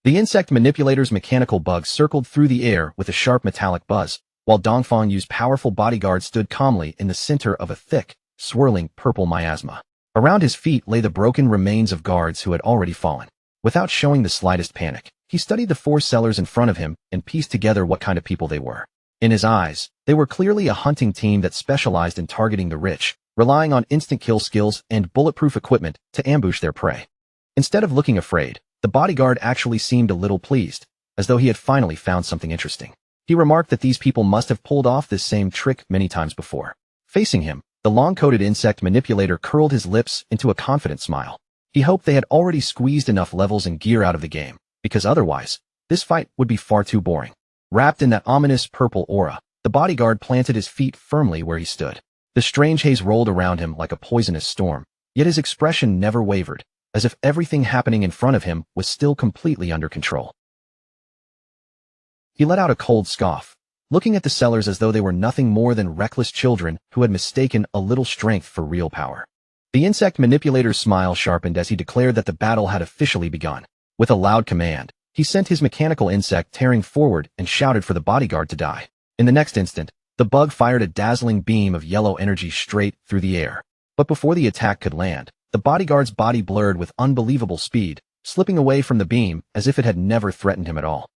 The insect manipulator's mechanical bug circled through the air with a sharp metallic buzz, while Dongfang Yu's powerful bodyguard stood calmly in the center of a thick, swirling purple miasma. Around his feet lay the broken remains of guards who had already fallen. Without showing the slightest panic, he studied the four sellers in front of him and pieced together what kind of people they were. In his eyes, they were clearly a hunting team that specialized in targeting the rich, relying on instant kill skills and bulletproof equipment to ambush their prey. Instead of looking afraid, the bodyguard actually seemed a little pleased, as though he had finally found something interesting. He remarked that these people must have pulled off this same trick many times before. Facing him, the long-coated insect manipulator curled his lips into a confident smile. He hoped they had already squeezed enough levels and gear out of the game, because otherwise, this fight would be far too boring. Wrapped in that ominous purple aura, the bodyguard planted his feet firmly where he stood. The strange haze rolled around him like a poisonous storm, yet his expression never wavered, as if everything happening in front of him was still completely under control. He let out a cold scoff, looking at the sellers as though they were nothing more than reckless children who had mistaken a little strength for real power. The insect manipulator's smile sharpened as he declared that the battle had officially begun. With a loud command, he sent his mechanical insect tearing forward and shouted for the bodyguard to die. In the next instant, the bug fired a dazzling beam of yellow energy straight through the air. But before the attack could land, the bodyguard's body blurred with unbelievable speed, slipping away from the beam as if it had never threatened him at all.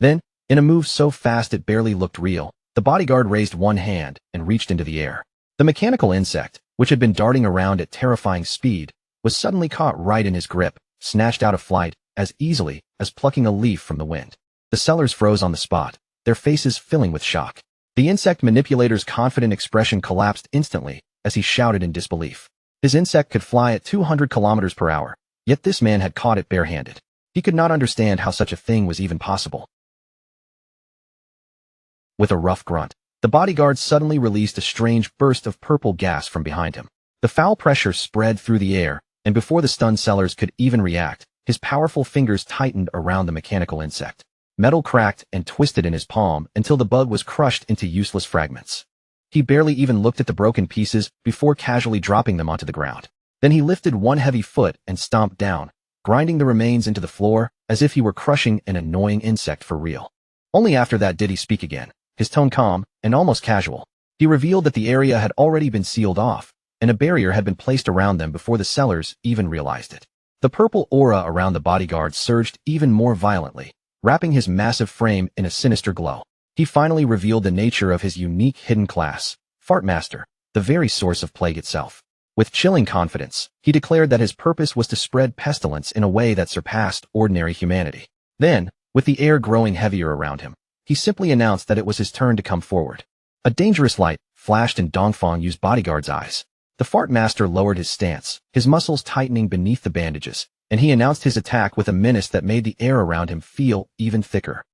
Then, in a move so fast it barely looked real, the bodyguard raised one hand and reached into the air. The mechanical insect, which had been darting around at terrifying speed, was suddenly caught right in his grip, snatched out of flight as easily as plucking a leaf from the wind. The sellers froze on the spot, their faces filling with shock. The insect manipulator's confident expression collapsed instantly as he shouted in disbelief. His insect could fly at 200 kilometers per hour, yet this man had caught it barehanded. He could not understand how such a thing was even possible. With a rough grunt, the bodyguard suddenly released a strange burst of purple gas from behind him. The foul pressure spread through the air, and before the stunned sellers could even react, his powerful fingers tightened around the mechanical insect. Metal cracked and twisted in his palm until the bug was crushed into useless fragments. He barely even looked at the broken pieces before casually dropping them onto the ground. Then he lifted one heavy foot and stomped down, grinding the remains into the floor as if he were crushing an annoying insect for real. Only after that did he speak again, his tone calm and almost casual. He revealed that the area had already been sealed off, and a barrier had been placed around them before the sellers even realized it. The purple aura around the bodyguard surged even more violently, wrapping his massive frame in a sinister glow. He finally revealed the nature of his unique hidden class, Fartmaster, the very source of plague itself. With chilling confidence, he declared that his purpose was to spread pestilence in a way that surpassed ordinary humanity. Then, with the air growing heavier around him, he simply announced that it was his turn to come forward. A dangerous light flashed in Dongfang Yu's bodyguard's eyes. The Fartmaster lowered his stance, his muscles tightening beneath the bandages, and he announced his attack with a menace that made the air around him feel even thicker.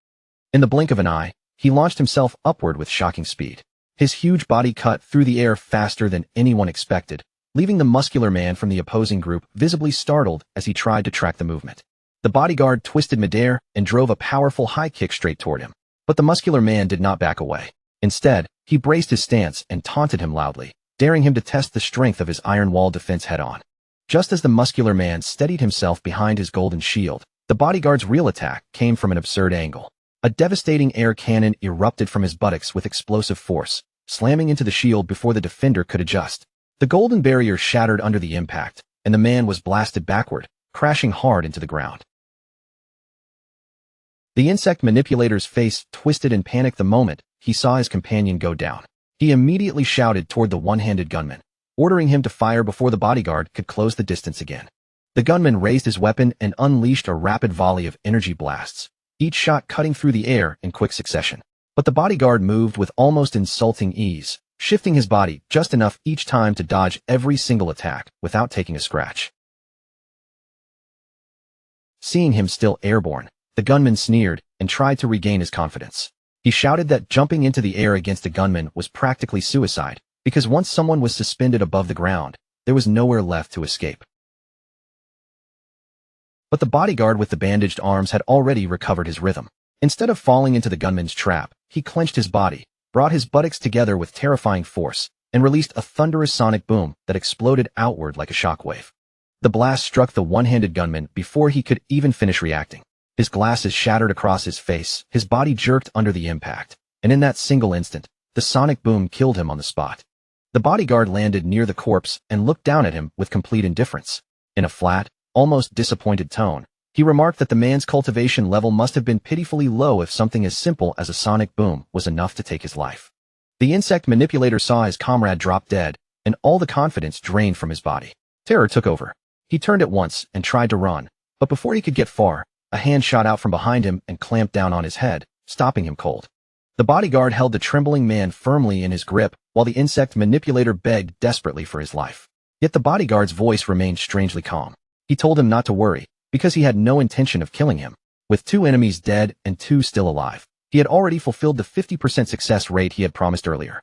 In the blink of an eye, he launched himself upward with shocking speed. His huge body cut through the air faster than anyone expected, leaving the muscular man from the opposing group visibly startled as he tried to track the movement. The bodyguard twisted midair and drove a powerful high kick straight toward him. But the muscular man did not back away. Instead, he braced his stance and taunted him loudly, daring him to test the strength of his iron wall defense head-on. Just as the muscular man steadied himself behind his golden shield, the bodyguard's real attack came from an absurd angle. A devastating air cannon erupted from his buttocks with explosive force, slamming into the shield before the defender could adjust. The golden barrier shattered under the impact, and the man was blasted backward, crashing hard into the ground. The insect manipulator's face twisted in panic the moment he saw his companion go down. He immediately shouted toward the one-handed gunman, ordering him to fire before the bodyguard could close the distance again. The gunman raised his weapon and unleashed a rapid volley of energy blasts, each shot cutting through the air in quick succession. But the bodyguard moved with almost insulting ease, shifting his body just enough each time to dodge every single attack without taking a scratch. Seeing him still airborne, the gunman sneered and tried to regain his confidence. He shouted that jumping into the air against a gunman was practically suicide, because once someone was suspended above the ground, there was nowhere left to escape. But the bodyguard with the bandaged arms had already recovered his rhythm. Instead of falling into the gunman's trap, he clenched his body, brought his buttocks together with terrifying force, and released a thunderous sonic boom that exploded outward like a shockwave. The blast struck the one-handed gunman before he could even finish reacting. His glasses shattered across his face, his body jerked under the impact, and in that single instant, the sonic boom killed him on the spot. The bodyguard landed near the corpse and looked down at him with complete indifference. In a flat, almost disappointed tone, he remarked that the man's cultivation level must have been pitifully low if something as simple as a sonic boom was enough to take his life. The insect manipulator saw his comrade drop dead, and all the confidence drained from his body. Terror took over. He turned at once and tried to run, but before he could get far, a hand shot out from behind him and clamped down on his head, stopping him cold. The bodyguard held the trembling man firmly in his grip, while the insect manipulator begged desperately for his life. Yet the bodyguard's voice remained strangely calm. He told him not to worry, because he had no intention of killing him. With 2 enemies dead and 2 still alive, he had already fulfilled the 50% success rate he had promised earlier.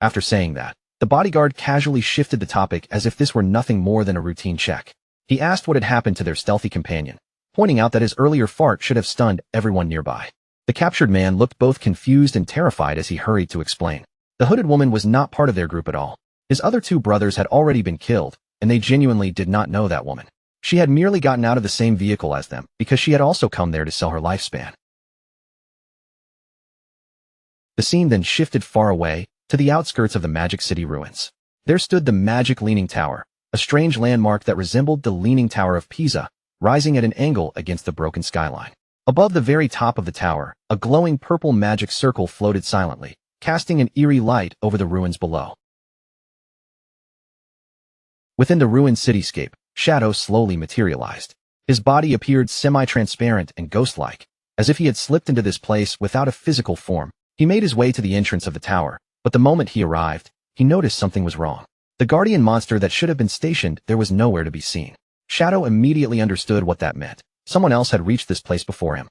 After saying that, the bodyguard casually shifted the topic as if this were nothing more than a routine check. He asked what had happened to their stealthy companion, pointing out that his earlier fart should have stunned everyone nearby. The captured man looked both confused and terrified as he hurried to explain. The hooded woman was not part of their group at all. His other 2 brothers had already been killed, and they genuinely did not know that woman. She had merely gotten out of the same vehicle as them because she had also come there to sell her lifespan. The scene then shifted far away, to the outskirts of the Magic City ruins. There stood the Magic Leaning Tower, a strange landmark that resembled the Leaning Tower of Pisa, rising at an angle against the broken skyline. Above the very top of the tower, a glowing purple magic circle floated silently, casting an eerie light over the ruins below. Within the ruined cityscape, Shadow slowly materialized. His body appeared semi-transparent and ghost-like, as if he had slipped into this place without a physical form. He made his way to the entrance of the tower, but the moment he arrived, he noticed something was wrong. The guardian monster that should have been stationed there was nowhere to be seen. Shadow immediately understood what that meant. Someone else had reached this place before him.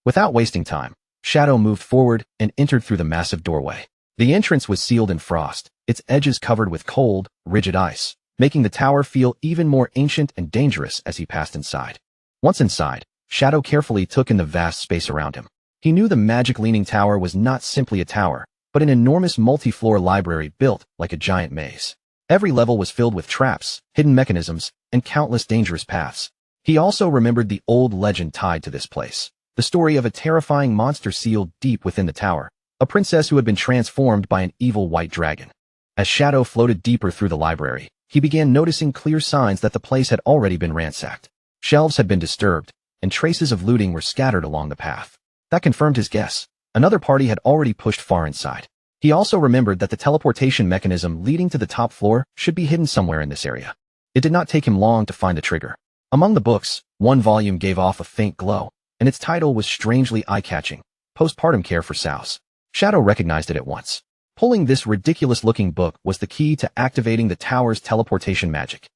Without wasting time, Shadow moved forward and entered through the massive doorway. The entrance was sealed in frost, its edges covered with cold, rigid ice, making the tower feel even more ancient and dangerous as he passed inside. Once inside, Shadow carefully took in the vast space around him. He knew the Magic Leaning Tower was not simply a tower, but an enormous multi-floor library built like a giant maze. Every level was filled with traps, hidden mechanisms, and countless dangerous paths. He also remembered the old legend tied to this place, the story of a terrifying monster sealed deep within the tower, a princess who had been transformed by an evil white dragon. As Shadow floated deeper through the library, he began noticing clear signs that the place had already been ransacked. Shelves had been disturbed, and traces of looting were scattered along the path. That confirmed his guess. Another party had already pushed far inside. He also remembered that the teleportation mechanism leading to the top floor should be hidden somewhere in this area. It did not take him long to find the trigger. Among the books, one volume gave off a faint glow, and its title was strangely eye-catching, Postpartum Care for Sows. Shadow recognized it at once. Pulling this ridiculous-looking book was the key to activating the tower's teleportation magic.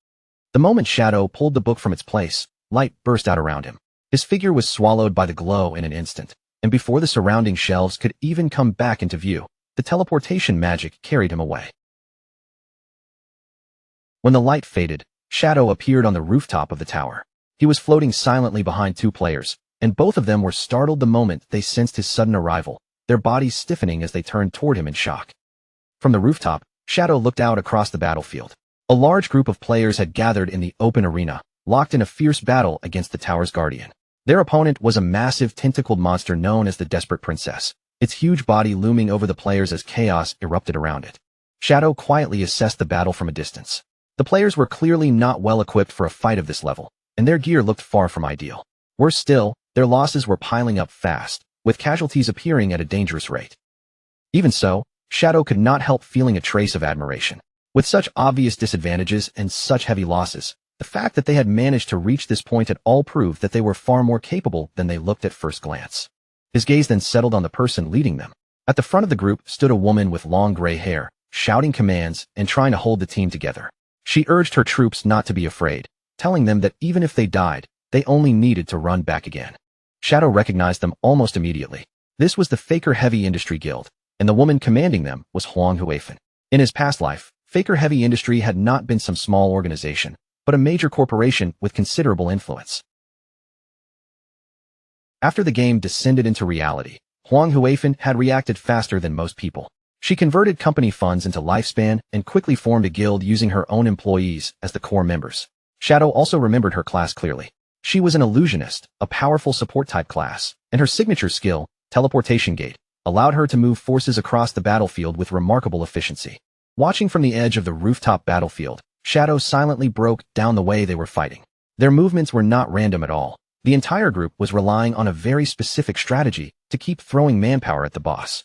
The moment Shadow pulled the book from its place, light burst out around him. His figure was swallowed by the glow in an instant, and before the surrounding shelves could even come back into view, the teleportation magic carried him away. When the light faded, Shadow appeared on the rooftop of the tower. He was floating silently behind 2 players, and both of them were startled the moment they sensed his sudden arrival, their bodies stiffening as they turned toward him in shock. From the rooftop, Shadow looked out across the battlefield. A large group of players had gathered in the open arena, locked in a fierce battle against the tower's guardian. Their opponent was a massive tentacled monster known as the Desperate Princess, its huge body looming over the players as chaos erupted around it. Shadow quietly assessed the battle from a distance. The players were clearly not well equipped for a fight of this level, and their gear looked far from ideal. Worse still, their losses were piling up fast, with casualties appearing at a dangerous rate. Even so, Shadow could not help feeling a trace of admiration. With such obvious disadvantages and such heavy losses, the fact that they had managed to reach this point at all proved that they were far more capable than they looked at first glance. His gaze then settled on the person leading them. At the front of the group stood a woman with long gray hair, shouting commands and trying to hold the team together. She urged her troops not to be afraid, telling them that even if they died, they only needed to run back again. Shadow recognized them almost immediately. This was the Faker Heavy Industry Guild, and the woman commanding them was Huang Huifan. In his past life, Faker Heavy Industry had not been some small organization, but a major corporation with considerable influence. After the game descended into reality, Huang Huifan had reacted faster than most people. She converted company funds into lifespan and quickly formed a guild using her own employees as the core members. Shadow also remembered her class clearly. She was an illusionist, a powerful support-type class, and her signature skill, Teleportation Gate, allowed her to move forces across the battlefield with remarkable efficiency. Watching from the edge of the rooftop battlefield, Shadow silently broke down the way they were fighting. Their movements were not random at all. The entire group was relying on a very specific strategy to keep throwing manpower at the boss.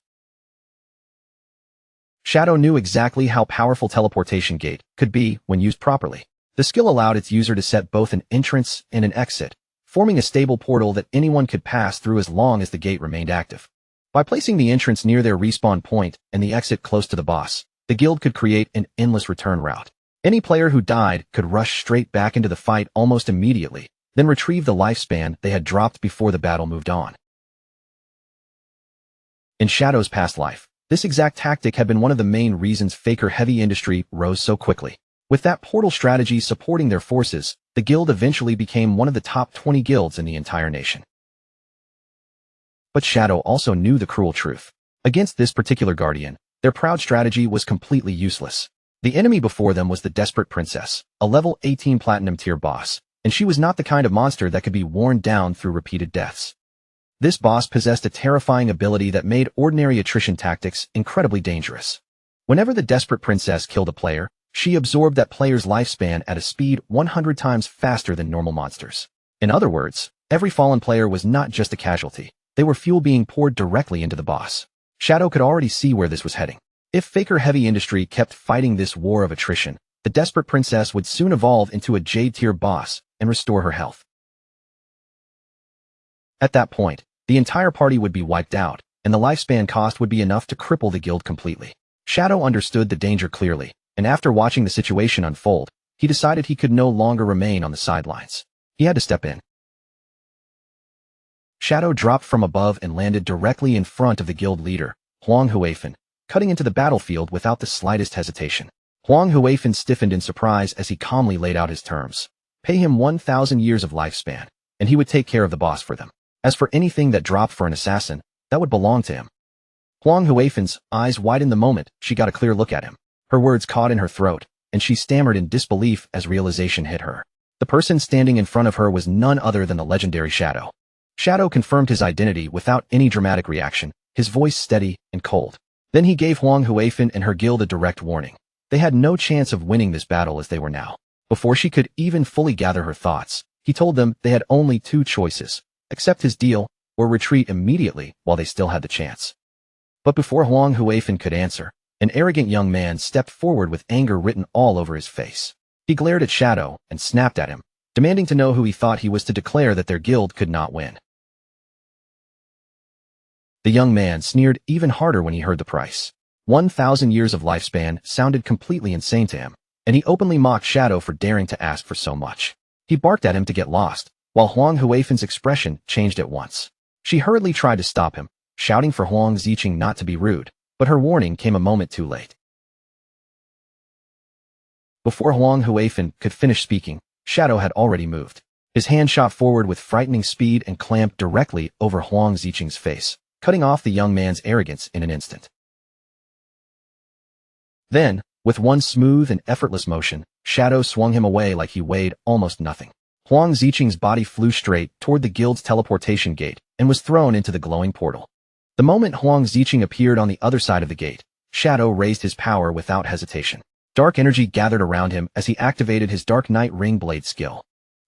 Shadow knew exactly how powerful Teleportation Gate could be when used properly. The skill allowed its user to set both an entrance and an exit, forming a stable portal that anyone could pass through as long as the gate remained active. By placing the entrance near their respawn point and the exit close to the boss, the guild could create an endless return route. Any player who died could rush straight back into the fight almost immediately, then retrieve the lifespan they had dropped before the battle moved on. In Shadow's past life, this exact tactic had been one of the main reasons Faker Heavy Industry rose so quickly. With that portal strategy supporting their forces, the guild eventually became one of the top 20 guilds in the entire nation. But Shadow also knew the cruel truth. Against this particular guardian, their proud strategy was completely useless. The enemy before them was the Desperate Princess, a level 18 Platinum tier boss, and she was not the kind of monster that could be worn down through repeated deaths. This boss possessed a terrifying ability that made ordinary attrition tactics incredibly dangerous. Whenever the Desperate Princess killed a player, she absorbed that player's lifespan at a speed 100 times faster than normal monsters. In other words, every fallen player was not just a casualty. They were fuel being poured directly into the boss. Shadow could already see where this was heading. If Faker Heavy Industry kept fighting this war of attrition, the Desperate Princess would soon evolve into a Jade-tier boss and restore her health. At that point, the entire party would be wiped out, and the lifespan cost would be enough to cripple the guild completely. Shadow understood the danger clearly, and after watching the situation unfold, he decided he could no longer remain on the sidelines. He had to step in. Shadow dropped from above and landed directly in front of the guild leader, Huang Huifan, cutting into the battlefield without the slightest hesitation. Huang Huifan stiffened in surprise as he calmly laid out his terms. Pay him 1,000 years of lifespan, and he would take care of the boss for them. As for anything that dropped for an assassin, that would belong to him. Huang Huifan's eyes widened the moment she got a clear look at him. Her words caught in her throat, and she stammered in disbelief as realization hit her. The person standing in front of her was none other than the legendary Shadow. Shadow confirmed his identity without any dramatic reaction, his voice steady and cold. Then he gave Huang Huifan and her guild a direct warning. They had no chance of winning this battle as they were now. Before she could even fully gather her thoughts, he told them they had only two choices: accept his deal or retreat immediately while they still had the chance. But before Huang Huifan could answer, an arrogant young man stepped forward with anger written all over his face. He glared at Shadow and snapped at him, demanding to know who he thought he was to declare that their guild could not win. The young man sneered even harder when he heard the price. 1,000 years of lifespan sounded completely insane to him, and he openly mocked Shadow for daring to ask for so much. He barked at him to get lost, while Huang Huifan's expression changed at once. She hurriedly tried to stop him, shouting for Huang Ziqing not to be rude, but her warning came a moment too late. Before Huang Huifan could finish speaking, Shadow had already moved. His hand shot forward with frightening speed and clamped directly over Huang Ziqing's face, cutting off the young man's arrogance in an instant. Then, with one smooth and effortless motion, Shadow swung him away like he weighed almost nothing. Huang Ziqing's body flew straight toward the guild's teleportation gate and was thrown into the glowing portal. The moment Huang Ziqing appeared on the other side of the gate, Shadow raised his power without hesitation. Dark energy gathered around him as he activated his Dark Knight Ring Blade skill.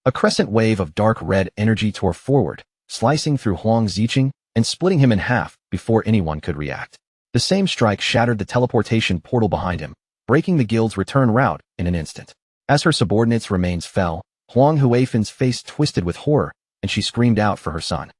A crescent wave of dark red energy tore forward, slicing through Huang Ziqing and splitting him in half before anyone could react. The same strike shattered the teleportation portal behind him, breaking the guild's return route in an instant. As her subordinates' remains fell, Huang Huifan's face twisted with horror, and she screamed out for her son.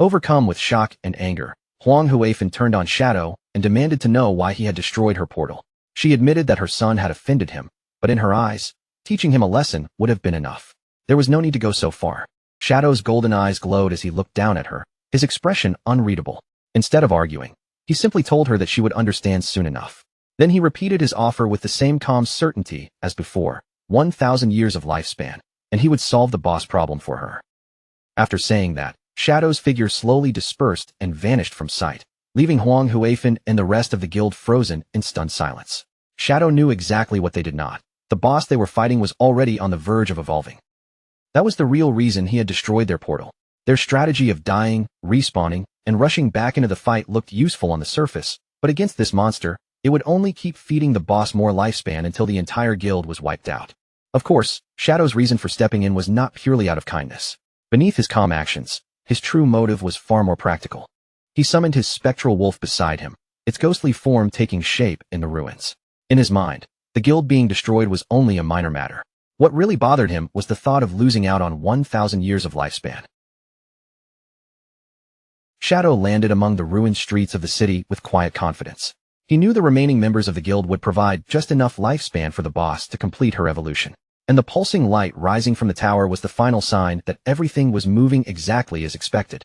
Overcome with shock and anger, Huang Huifan turned on Shadow and demanded to know why he had destroyed her portal. She admitted that her son had offended him, but in her eyes, teaching him a lesson would have been enough. There was no need to go so far. Shadow's golden eyes glowed as he looked down at her, his expression unreadable. Instead of arguing, he simply told her that she would understand soon enough. Then he repeated his offer with the same calm certainty as before, 1,000 years of lifespan, and he would solve the boss problem for her. After saying that, Shadow's figure slowly dispersed and vanished from sight, leaving Huang Huifan and the rest of the guild frozen in stunned silence. Shadow knew exactly what they did not. The boss they were fighting was already on the verge of evolving. That was the real reason he had destroyed their portal. Their strategy of dying, respawning, and rushing back into the fight looked useful on the surface, but against this monster, it would only keep feeding the boss more lifespan until the entire guild was wiped out. Of course, Shadow's reason for stepping in was not purely out of kindness. Beneath his calm actions, his true motive was far more practical. He summoned his spectral wolf beside him, its ghostly form taking shape in the ruins. In his mind, the guild being destroyed was only a minor matter. What really bothered him was the thought of losing out on 1,000 years of lifespan. Shadow landed among the ruined streets of the city with quiet confidence. He knew the remaining members of the guild would provide just enough lifespan for the boss to complete her evolution. And the pulsing light rising from the tower was the final sign that everything was moving exactly as expected.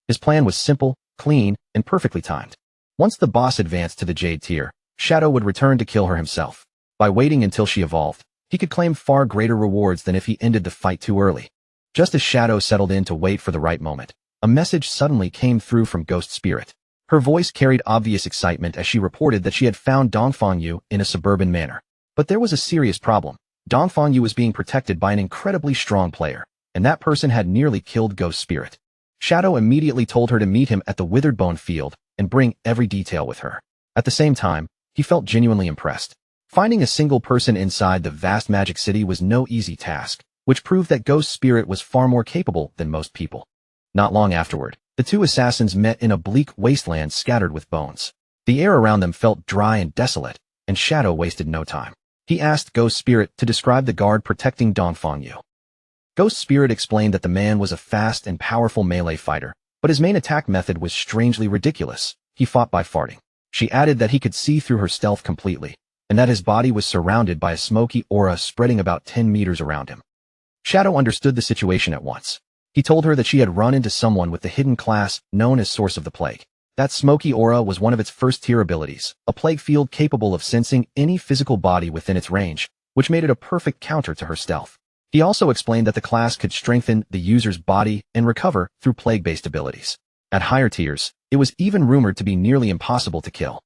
His plan was simple, clean, and perfectly timed. Once the boss advanced to the Jade tier, Shadow would return to kill her himself. By waiting until she evolved, he could claim far greater rewards than if he ended the fight too early. Just as Shadow settled in to wait for the right moment, a message suddenly came through from Ghost Spirit. Her voice carried obvious excitement as she reported that she had found Dongfang Yu in a suburban manor. But there was a serious problem. Dongfang Yu was being protected by an incredibly strong player, and that person had nearly killed Ghost Spirit. Shadow immediately told her to meet him at the Withered Bone Field and bring every detail with her. At the same time, he felt genuinely impressed. Finding a single person inside the vast magic city was no easy task, which proved that Ghost Spirit was far more capable than most people. Not long afterward, the two assassins met in a bleak wasteland scattered with bones. The air around them felt dry and desolate, and Shadow wasted no time. He asked Ghost Spirit to describe the guard protecting Dongfang Yu. Ghost Spirit explained that the man was a fast and powerful melee fighter, but his main attack method was strangely ridiculous. He fought by farting. She added that he could see through her stealth completely, and that his body was surrounded by a smoky aura spreading about 10 meters around him. Shadow understood the situation at once. He told her that she had run into someone with the hidden class known as Source of the Plague. That smoky aura was one of its first-tier abilities, a plague field capable of sensing any physical body within its range, which made it a perfect counter to her stealth. He also explained that the class could strengthen the user's body and recover through plague-based abilities. At higher tiers, it was even rumored to be nearly impossible to kill.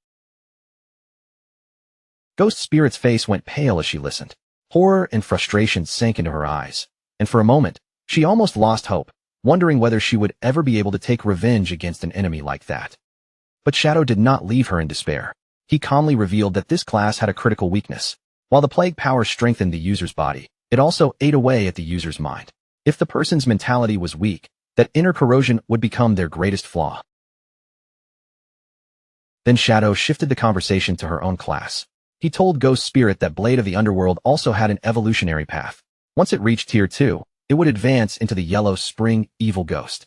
Ghost Spirit's face went pale as she listened. Horror and frustration sank into her eyes, and for a moment, she almost lost hope, wondering whether she would ever be able to take revenge against an enemy like that. But Shadow did not leave her in despair. He calmly revealed that this class had a critical weakness. While the plague power strengthened the user's body, it also ate away at the user's mind. If the person's mentality was weak, that inner corrosion would become their greatest flaw. Then Shadow shifted the conversation to her own class. He told Ghost Spirit that Blade of the Underworld also had an evolutionary path. Once it reached Tier 2, it would advance into the Yellow Spring Evil Ghost.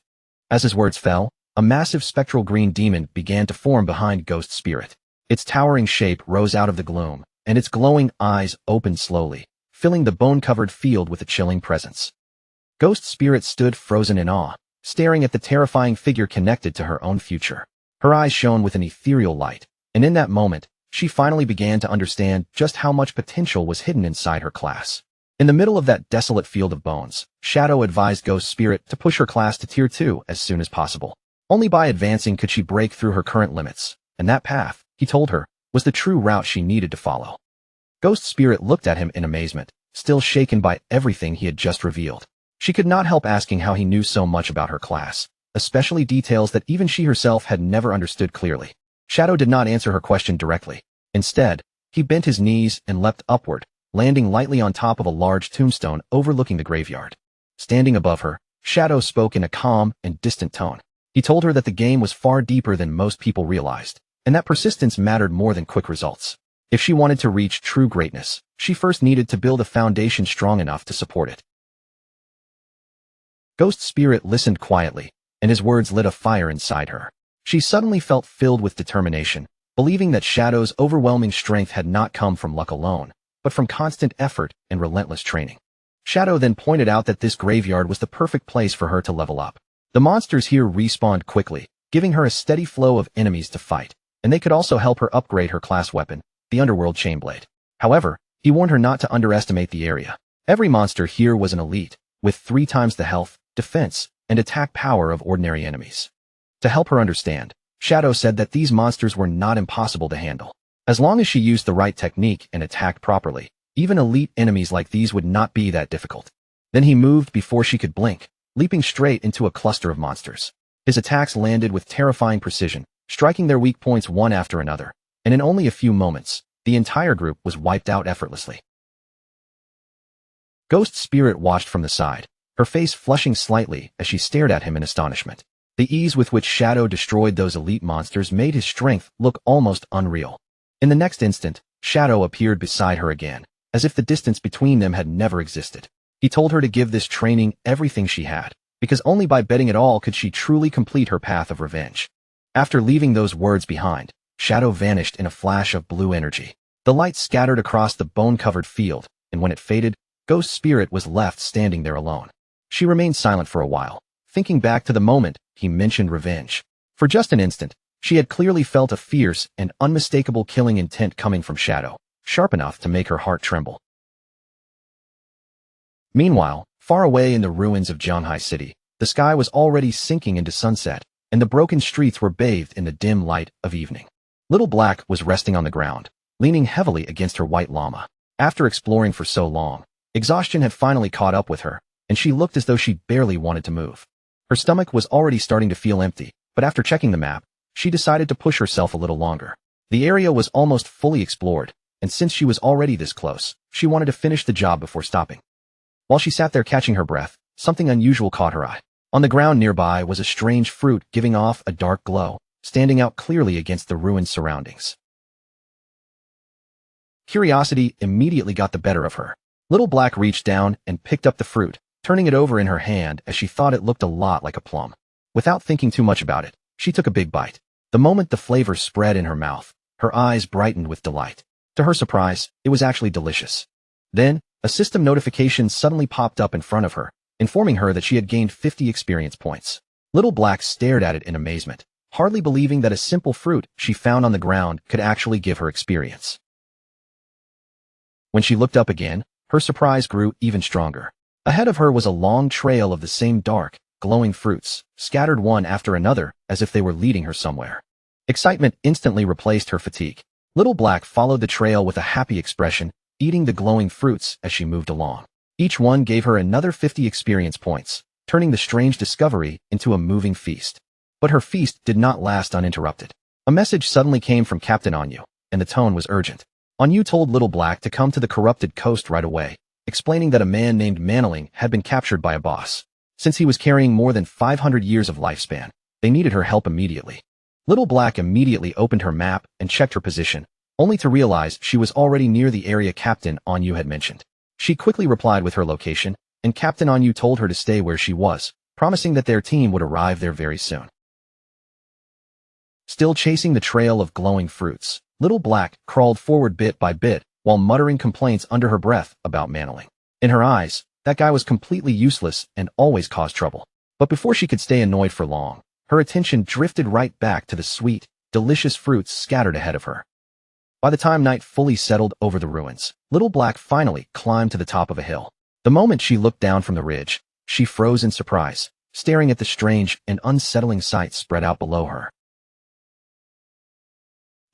As his words fell, a massive spectral green demon began to form behind Ghost Spirit. Its towering shape rose out of the gloom, and its glowing eyes opened slowly, filling the bone-covered field with a chilling presence. Ghost Spirit stood frozen in awe, staring at the terrifying figure connected to her own future. Her eyes shone with an ethereal light, and in that moment, she finally began to understand just how much potential was hidden inside her class. In the middle of that desolate field of bones, Shadow advised Ghost Spirit to push her class to Tier 2 as soon as possible. Only by advancing could she break through her current limits, and that path, he told her, was the true route she needed to follow. Ghost Spirit looked at him in amazement, still shaken by everything he had just revealed. She could not help asking how he knew so much about her class, especially details that even she herself had never understood clearly. Shadow did not answer her question directly. Instead, he bent his knees and leapt upward, landing lightly on top of a large tombstone overlooking the graveyard. Standing above her, Shadow spoke in a calm and distant tone. He told her that the game was far deeper than most people realized, and that persistence mattered more than quick results. If she wanted to reach true greatness, she first needed to build a foundation strong enough to support it. Ghost Spirit listened quietly, and his words lit a fire inside her. She suddenly felt filled with determination, believing that Shadow's overwhelming strength had not come from luck alone, but from constant effort and relentless training. Shadow then pointed out that this graveyard was the perfect place for her to level up. The monsters here respawned quickly, giving her a steady flow of enemies to fight, and they could also help her upgrade her class weapon, the Underworld Chainblade. However, he warned her not to underestimate the area. Every monster here was an elite, with 3 times the health, defense, and attack power of ordinary enemies. To help her understand, Shadow said that these monsters were not impossible to handle. As long as she used the right technique and attacked properly, even elite enemies like these would not be that difficult. Then he moved before she could blink, leaping straight into a cluster of monsters. His attacks landed with terrifying precision, striking their weak points one after another, and in only a few moments, the entire group was wiped out effortlessly. Ghost Spirit watched from the side, her face flushing slightly as she stared at him in astonishment. The ease with which Shadow destroyed those elite monsters made his strength look almost unreal. In the next instant, Shadow appeared beside her again, as if the distance between them had never existed. He told her to give this training everything she had, because only by betting it all could she truly complete her path of revenge. After leaving those words behind, Shadow vanished in a flash of blue energy. The light scattered across the bone-covered field, and when it faded, Ghost Spirit was left standing there alone. She remained silent for a while, thinking back to the moment he mentioned revenge. For just an instant, she had clearly felt a fierce and unmistakable killing intent coming from Shadow, sharp enough to make her heart tremble. Meanwhile, far away in the ruins of Zhanghai City, the sky was already sinking into sunset, and the broken streets were bathed in the dim light of evening. Little Black was resting on the ground, leaning heavily against her white llama. After exploring for so long, exhaustion had finally caught up with her, and she looked as though she barely wanted to move. Her stomach was already starting to feel empty, but after checking the map, she decided to push herself a little longer. The area was almost fully explored, and since she was already this close, she wanted to finish the job before stopping. While she sat there catching her breath, something unusual caught her eye. On the ground nearby was a strange fruit giving off a dark glow, standing out clearly against the ruined surroundings. Curiosity immediately got the better of her. Little Black reached down and picked up the fruit, turning it over in her hand as she thought it looked a lot like a plum. Without thinking too much about it, she took a big bite. The moment the flavor spread in her mouth, her eyes brightened with delight. To her surprise, it was actually delicious. Then, a system notification suddenly popped up in front of her, informing her that she had gained 50 experience points. Little Black stared at it in amazement, hardly believing that a simple fruit she found on the ground could actually give her experience. When she looked up again, her surprise grew even stronger. Ahead of her was a long trail of the same dark, glowing fruits, scattered one after another as if they were leading her somewhere. Excitement instantly replaced her fatigue. Little Black followed the trail with a happy expression, eating the glowing fruits as she moved along. Each one gave her another 50 experience points, turning the strange discovery into a moving feast. But her feast did not last uninterrupted. A message suddenly came from Captain Anyu, and the tone was urgent. Anyu told Little Black to come to the corrupted coast right away, explaining that a man named Manling had been captured by a boss. Since he was carrying more than 500 years of lifespan, they needed her help immediately. Little Black immediately opened her map and checked her position, only to realize she was already near the area Captain Anyu had mentioned. She quickly replied with her location, and Captain Anyu told her to stay where she was, promising that their team would arrive there very soon. Still chasing the trail of glowing fruits, Little Black crawled forward bit by bit while muttering complaints under her breath about Manling. In her eyes, that guy was completely useless and always caused trouble. But before she could stay annoyed for long, her attention drifted right back to the sweet, delicious fruits scattered ahead of her. By the time night fully settled over the ruins, Little Black finally climbed to the top of a hill. The moment she looked down from the ridge, she froze in surprise, staring at the strange and unsettling sights spread out below her.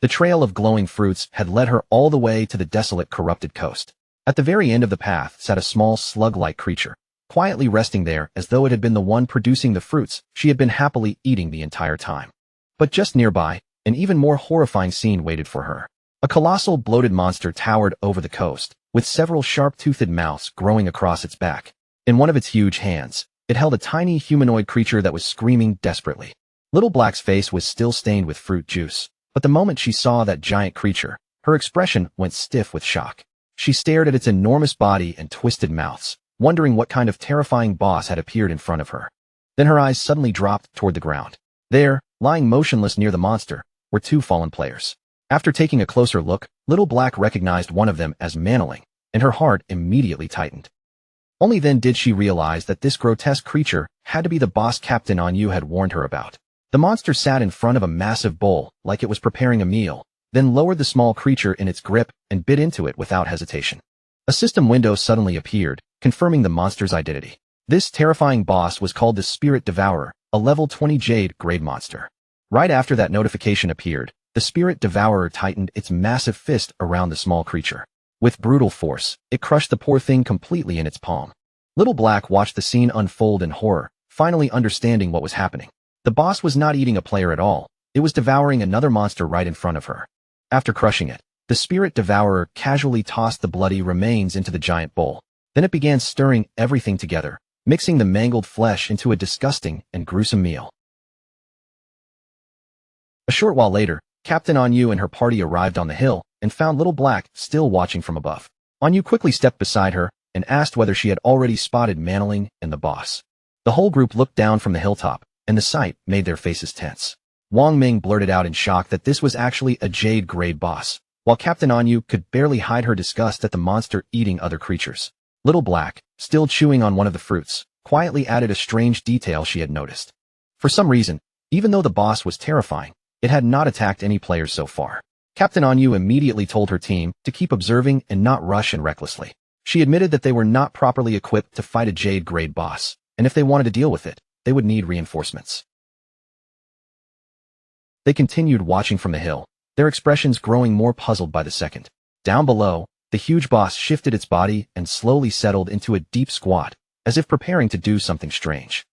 The trail of glowing fruits had led her all the way to the desolate, corrupted coast. At the very end of the path sat a small slug-like creature, quietly resting there as though it had been the one producing the fruits she had been happily eating the entire time. But just nearby, an even more horrifying scene waited for her. A colossal, bloated monster towered over the coast, with several sharp-toothed mouths growing across its back. In one of its huge hands, it held a tiny humanoid creature that was screaming desperately. Little Black's face was still stained with fruit juice, but the moment she saw that giant creature, her expression went stiff with shock. She stared at its enormous body and twisted mouths, wondering what kind of terrifying boss had appeared in front of her. Then her eyes suddenly dropped toward the ground. There, lying motionless near the monster, were two fallen players. After taking a closer look, Little Black recognized one of them as Manhwa, and her heart immediately tightened. Only then did she realize that this grotesque creature had to be the boss Captain Anyu had warned her about. The monster sat in front of a massive bowl, like it was preparing a meal, then lowered the small creature in its grip and bit into it without hesitation. A system window suddenly appeared, confirming the monster's identity. This terrifying boss was called the Spirit Devourer, a level 20 Jade grade monster. Right after that notification appeared, the Spirit Devourer tightened its massive fist around the small creature. With brutal force, it crushed the poor thing completely in its palm. Little Black watched the scene unfold in horror, finally understanding what was happening. The boss was not eating a player at all, it was devouring another monster right in front of her. After crushing it, the Spirit Devourer casually tossed the bloody remains into the giant bowl. Then it began stirring everything together, mixing the mangled flesh into a disgusting and gruesome meal. A short while later, Captain Anyu and her party arrived on the hill and found Little Black still watching from above. Anyu quickly stepped beside her and asked whether she had already spotted Manling and the boss. The whole group looked down from the hilltop, and the sight made their faces tense. Wang Ming blurted out in shock that this was actually a Jade grade boss, while Captain Anyu could barely hide her disgust at the monster eating other creatures. Little Black, still chewing on one of the fruits, quietly added a strange detail she had noticed. For some reason, even though the boss was terrifying, it had not attacked any players so far. Captain Anyu immediately told her team to keep observing and not rush in recklessly. She admitted that they were not properly equipped to fight a Jade grade boss, and if they wanted to deal with it, they would need reinforcements. They continued watching from the hill, their expressions growing more puzzled by the second. Down below, the huge boss shifted its body and slowly settled into a deep squat, as if preparing to do something strange.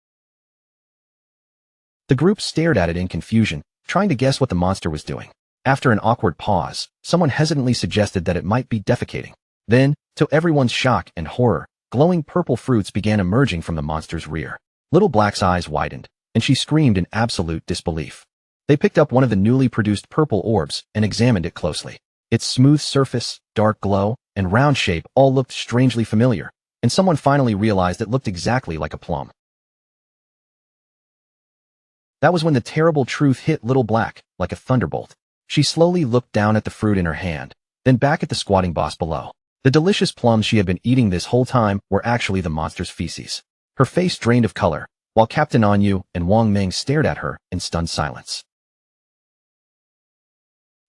The group stared at it in confusion, trying to guess what the monster was doing. After an awkward pause, someone hesitantly suggested that it might be defecating. Then, to everyone's shock and horror, glowing purple fruits began emerging from the monster's rear. Little Black's eyes widened, and she screamed in absolute disbelief. They picked up one of the newly produced purple orbs and examined it closely. Its smooth surface, dark glow, and round shape all looked strangely familiar, and someone finally realized it looked exactly like a plum. That was when the terrible truth hit Little Black, like a thunderbolt. She slowly looked down at the fruit in her hand, then back at the squatting boss below. The delicious plums she had been eating this whole time were actually the monster's feces. Her face drained of color, while Captain Anyu and Wang Ming stared at her in stunned silence.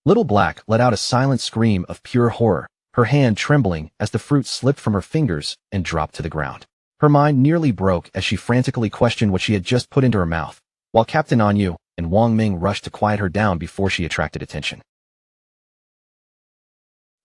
Little Black let out a silent scream of pure horror, her hand trembling as the fruit slipped from her fingers and dropped to the ground. Her mind nearly broke as she frantically questioned what she had just put into her mouth, while Captain Anyu and Wang Ming rushed to quiet her down before she attracted attention.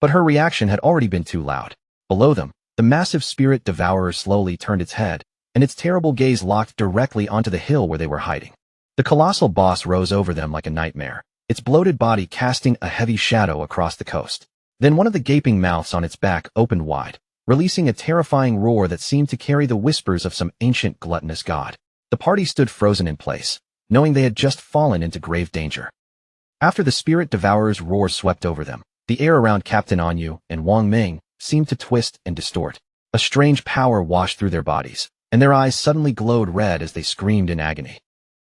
But her reaction had already been too loud. Below them, the massive Spirit Devourer slowly turned its head, and its terrible gaze locked directly onto the hill where they were hiding. The colossal boss rose over them like a nightmare, its bloated body casting a heavy shadow across the coast. Then one of the gaping mouths on its back opened wide, releasing a terrifying roar that seemed to carry the whispers of some ancient gluttonous god. The party stood frozen in place, knowing they had just fallen into grave danger. After the Spirit Devourer's roar swept over them, the air around Captain Anyu and Wang Ming seemed to twist and distort. A strange power washed through their bodies, and their eyes suddenly glowed red as they screamed in agony.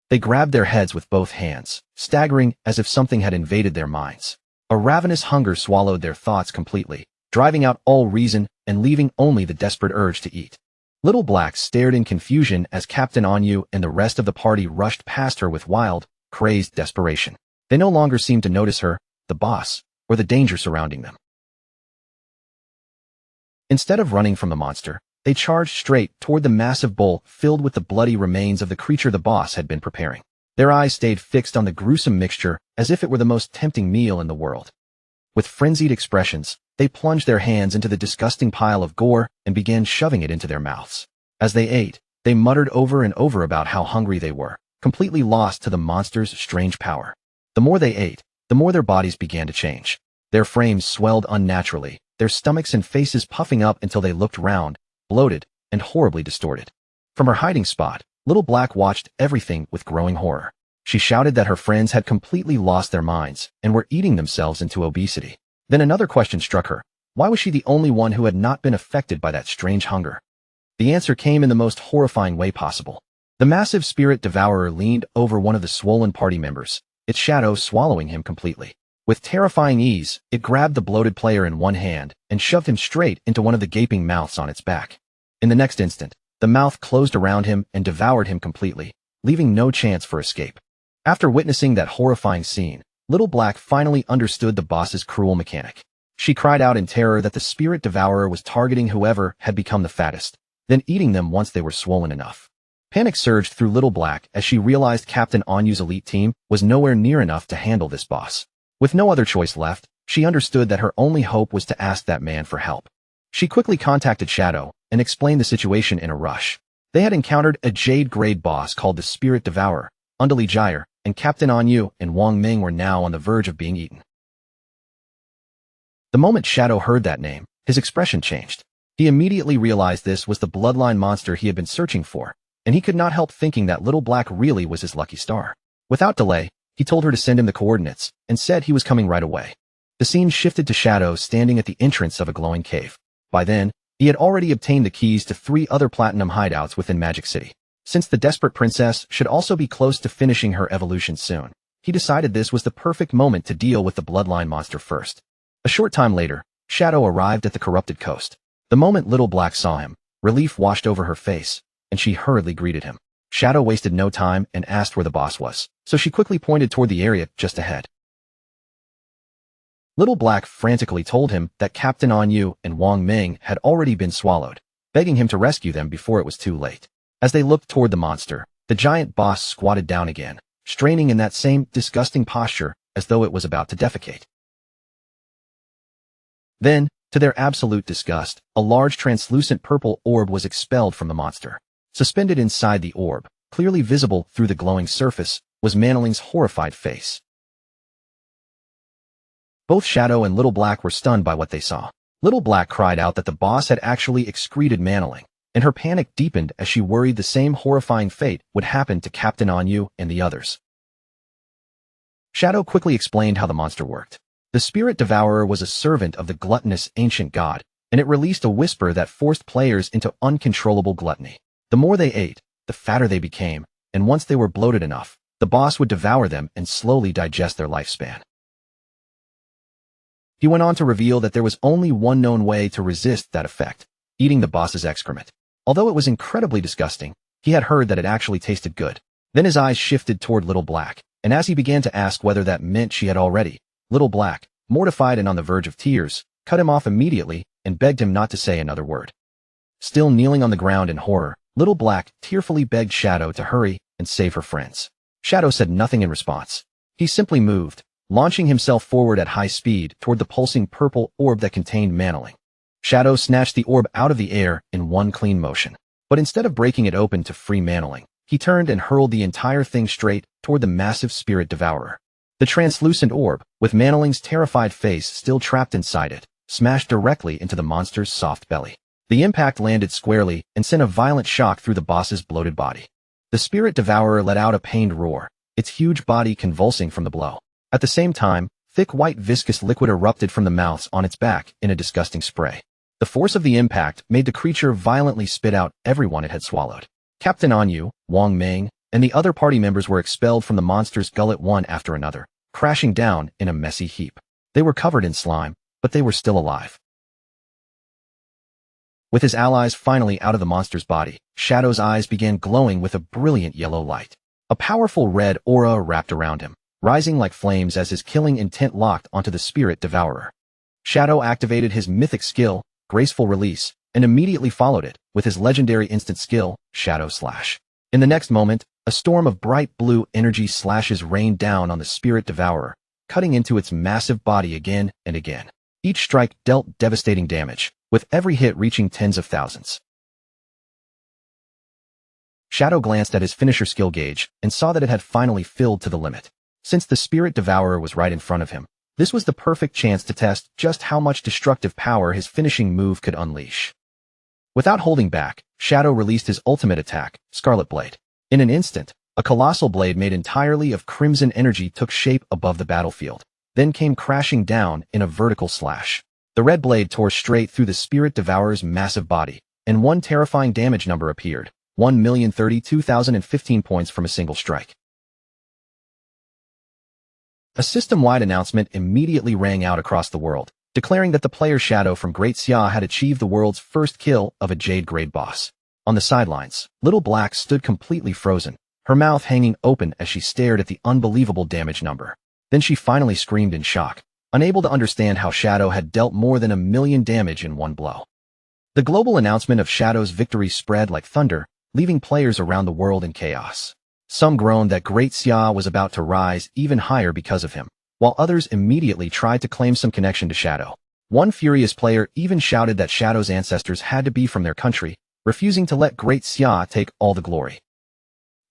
They grabbed their heads with both hands, staggering as if something had invaded their minds. A ravenous hunger swallowed their thoughts completely, driving out all reason and leaving only the desperate urge to eat. Little Black stared in confusion as Captain Anyu and the rest of the party rushed past her with wild, crazed desperation. They no longer seemed to notice her, the boss, or the danger surrounding them. Instead of running from the monster, they charged straight toward the massive bowl filled with the bloody remains of the creature the boss had been preparing. Their eyes stayed fixed on the gruesome mixture as if it were the most tempting meal in the world. With frenzied expressions, they plunged their hands into the disgusting pile of gore and began shoving it into their mouths. As they ate, they muttered over and over about how hungry they were, completely lost to the monster's strange power. The more they ate, the more their bodies began to change. Their frames swelled unnaturally, their stomachs and faces puffing up until they looked round, bloated, and horribly distorted. From her hiding spot, Little Black watched everything with growing horror. She shouted that her friends had completely lost their minds and were eating themselves into obesity. Then another question struck her. Why was she the only one who had not been affected by that strange hunger? The answer came in the most horrifying way possible. The massive spirit devourer leaned over one of the swollen party members, its shadow swallowing him completely. With terrifying ease, it grabbed the bloated player in one hand and shoved him straight into one of the gaping mouths on its back. In the next instant, the mouth closed around him and devoured him completely, leaving no chance for escape. After witnessing that horrifying scene, Little Black finally understood the boss's cruel mechanic. She cried out in terror that the spirit devourer was targeting whoever had become the fattest, then eating them once they were swollen enough. Panic surged through Little Black as she realized Captain Anyu's elite team was nowhere near enough to handle this boss. With no other choice left, she understood that her only hope was to ask that man for help. She quickly contacted Shadow and explained the situation in a rush. They had encountered a Jade-grade boss called the Spirit Devourer, Undali Gyre, and Captain Anyu and Wang Ming were now on the verge of being eaten. The moment Shadow heard that name, his expression changed. He immediately realized this was the bloodline monster he had been searching for, and he could not help thinking that Little Black really was his lucky star. Without delay, he told her to send him the coordinates and said he was coming right away. The scene shifted to Shadow standing at the entrance of a glowing cave. By then, he had already obtained the keys to 3 other platinum hideouts within Magic City. Since the desperate princess should also be close to finishing her evolution soon, he decided this was the perfect moment to deal with the bloodline monster first. A short time later, Shadow arrived at the corrupted coast. The moment Little Black saw him, relief washed over her face, and she hurriedly greeted him. Shadow wasted no time and asked where the boss was, so she quickly pointed toward the area just ahead. Little Black frantically told him that Captain Anyu and Wang Ming had already been swallowed, begging him to rescue them before it was too late. As they looked toward the monster, the giant boss squatted down again, straining in that same disgusting posture as though it was about to defecate. Then, to their absolute disgust, a large translucent purple orb was expelled from the monster. Suspended inside the orb, clearly visible through the glowing surface, was Manoling's horrified face. Both Shadow and Little Black were stunned by what they saw. Little Black cried out that the boss had actually excreted Manoling, and her panic deepened as she worried the same horrifying fate would happen to Captain Anyu and the others. Shadow quickly explained how the monster worked. The Spirit Devourer was a servant of the gluttonous ancient god, and it released a whisper that forced players into uncontrollable gluttony. The more they ate, the fatter they became, and once they were bloated enough, the boss would devour them and slowly digest their lifespan. He went on to reveal that there was only one known way to resist that effect, eating the boss's excrement. Although it was incredibly disgusting, he had heard that it actually tasted good. Then his eyes shifted toward Little Black, and as he began to ask whether that meant she had already, Little Black, mortified and on the verge of tears, cut him off immediately and begged him not to say another word. Still kneeling on the ground in horror, Little Black tearfully begged Shadow to hurry and save her friends. Shadow said nothing in response. He simply moved, launching himself forward at high speed toward the pulsing purple orb that contained Manoling. Shadow snatched the orb out of the air in one clean motion. But instead of breaking it open to free Manoling, he turned and hurled the entire thing straight toward the massive Spirit Devourer. The translucent orb, with Manoling's terrified face still trapped inside it, smashed directly into the monster's soft belly. The impact landed squarely and sent a violent shock through the boss's bloated body. The Spirit Devourer let out a pained roar, its huge body convulsing from the blow. At the same time, thick white viscous liquid erupted from the mouths on its back in a disgusting spray. The force of the impact made the creature violently spit out everyone it had swallowed. Captain Anyu, Wang Ming, and the other party members were expelled from the monster's gullet one after another, crashing down in a messy heap. They were covered in slime, but they were still alive. With his allies finally out of the monster's body, Shadow's eyes began glowing with a brilliant yellow light. A powerful red aura wrapped around him, rising like flames as his killing intent locked onto the Spirit Devourer. Shadow activated his mythic skill, Graceful Release, and immediately followed it with his legendary instant skill, Shadow Slash. In the next moment, a storm of bright blue energy slashes rained down on the Spirit Devourer, cutting into its massive body again and again. Each strike dealt devastating damage, with every hit reaching tens of thousands. Shadow glanced at his finisher skill gauge and saw that it had finally filled to the limit. Since the Spirit Devourer was right in front of him, this was the perfect chance to test just how much destructive power his finishing move could unleash. Without holding back, Shadow released his ultimate attack, Scarlet Blade. In an instant, a colossal blade made entirely of crimson energy took shape above the battlefield, then came crashing down in a vertical slash. The red blade tore straight through the Spirit Devourer's massive body, and one terrifying damage number appeared, 1,032,015 points from a single strike. A system-wide announcement immediately rang out across the world, declaring that the player Shadow from Great Xia had achieved the world's first kill of a Jade-grade boss. On the sidelines, Little Black stood completely frozen, her mouth hanging open as she stared at the unbelievable damage number. Then she finally screamed in shock, unable to understand how Shadow had dealt more than 1,000,000 damage in one blow. The global announcement of Shadow's victory spread like thunder, leaving players around the world in chaos. Some groaned that Great Xia was about to rise even higher because of him, while others immediately tried to claim some connection to Shadow. One furious player even shouted that Shadow's ancestors had to be from their country, refusing to let Great Xia take all the glory.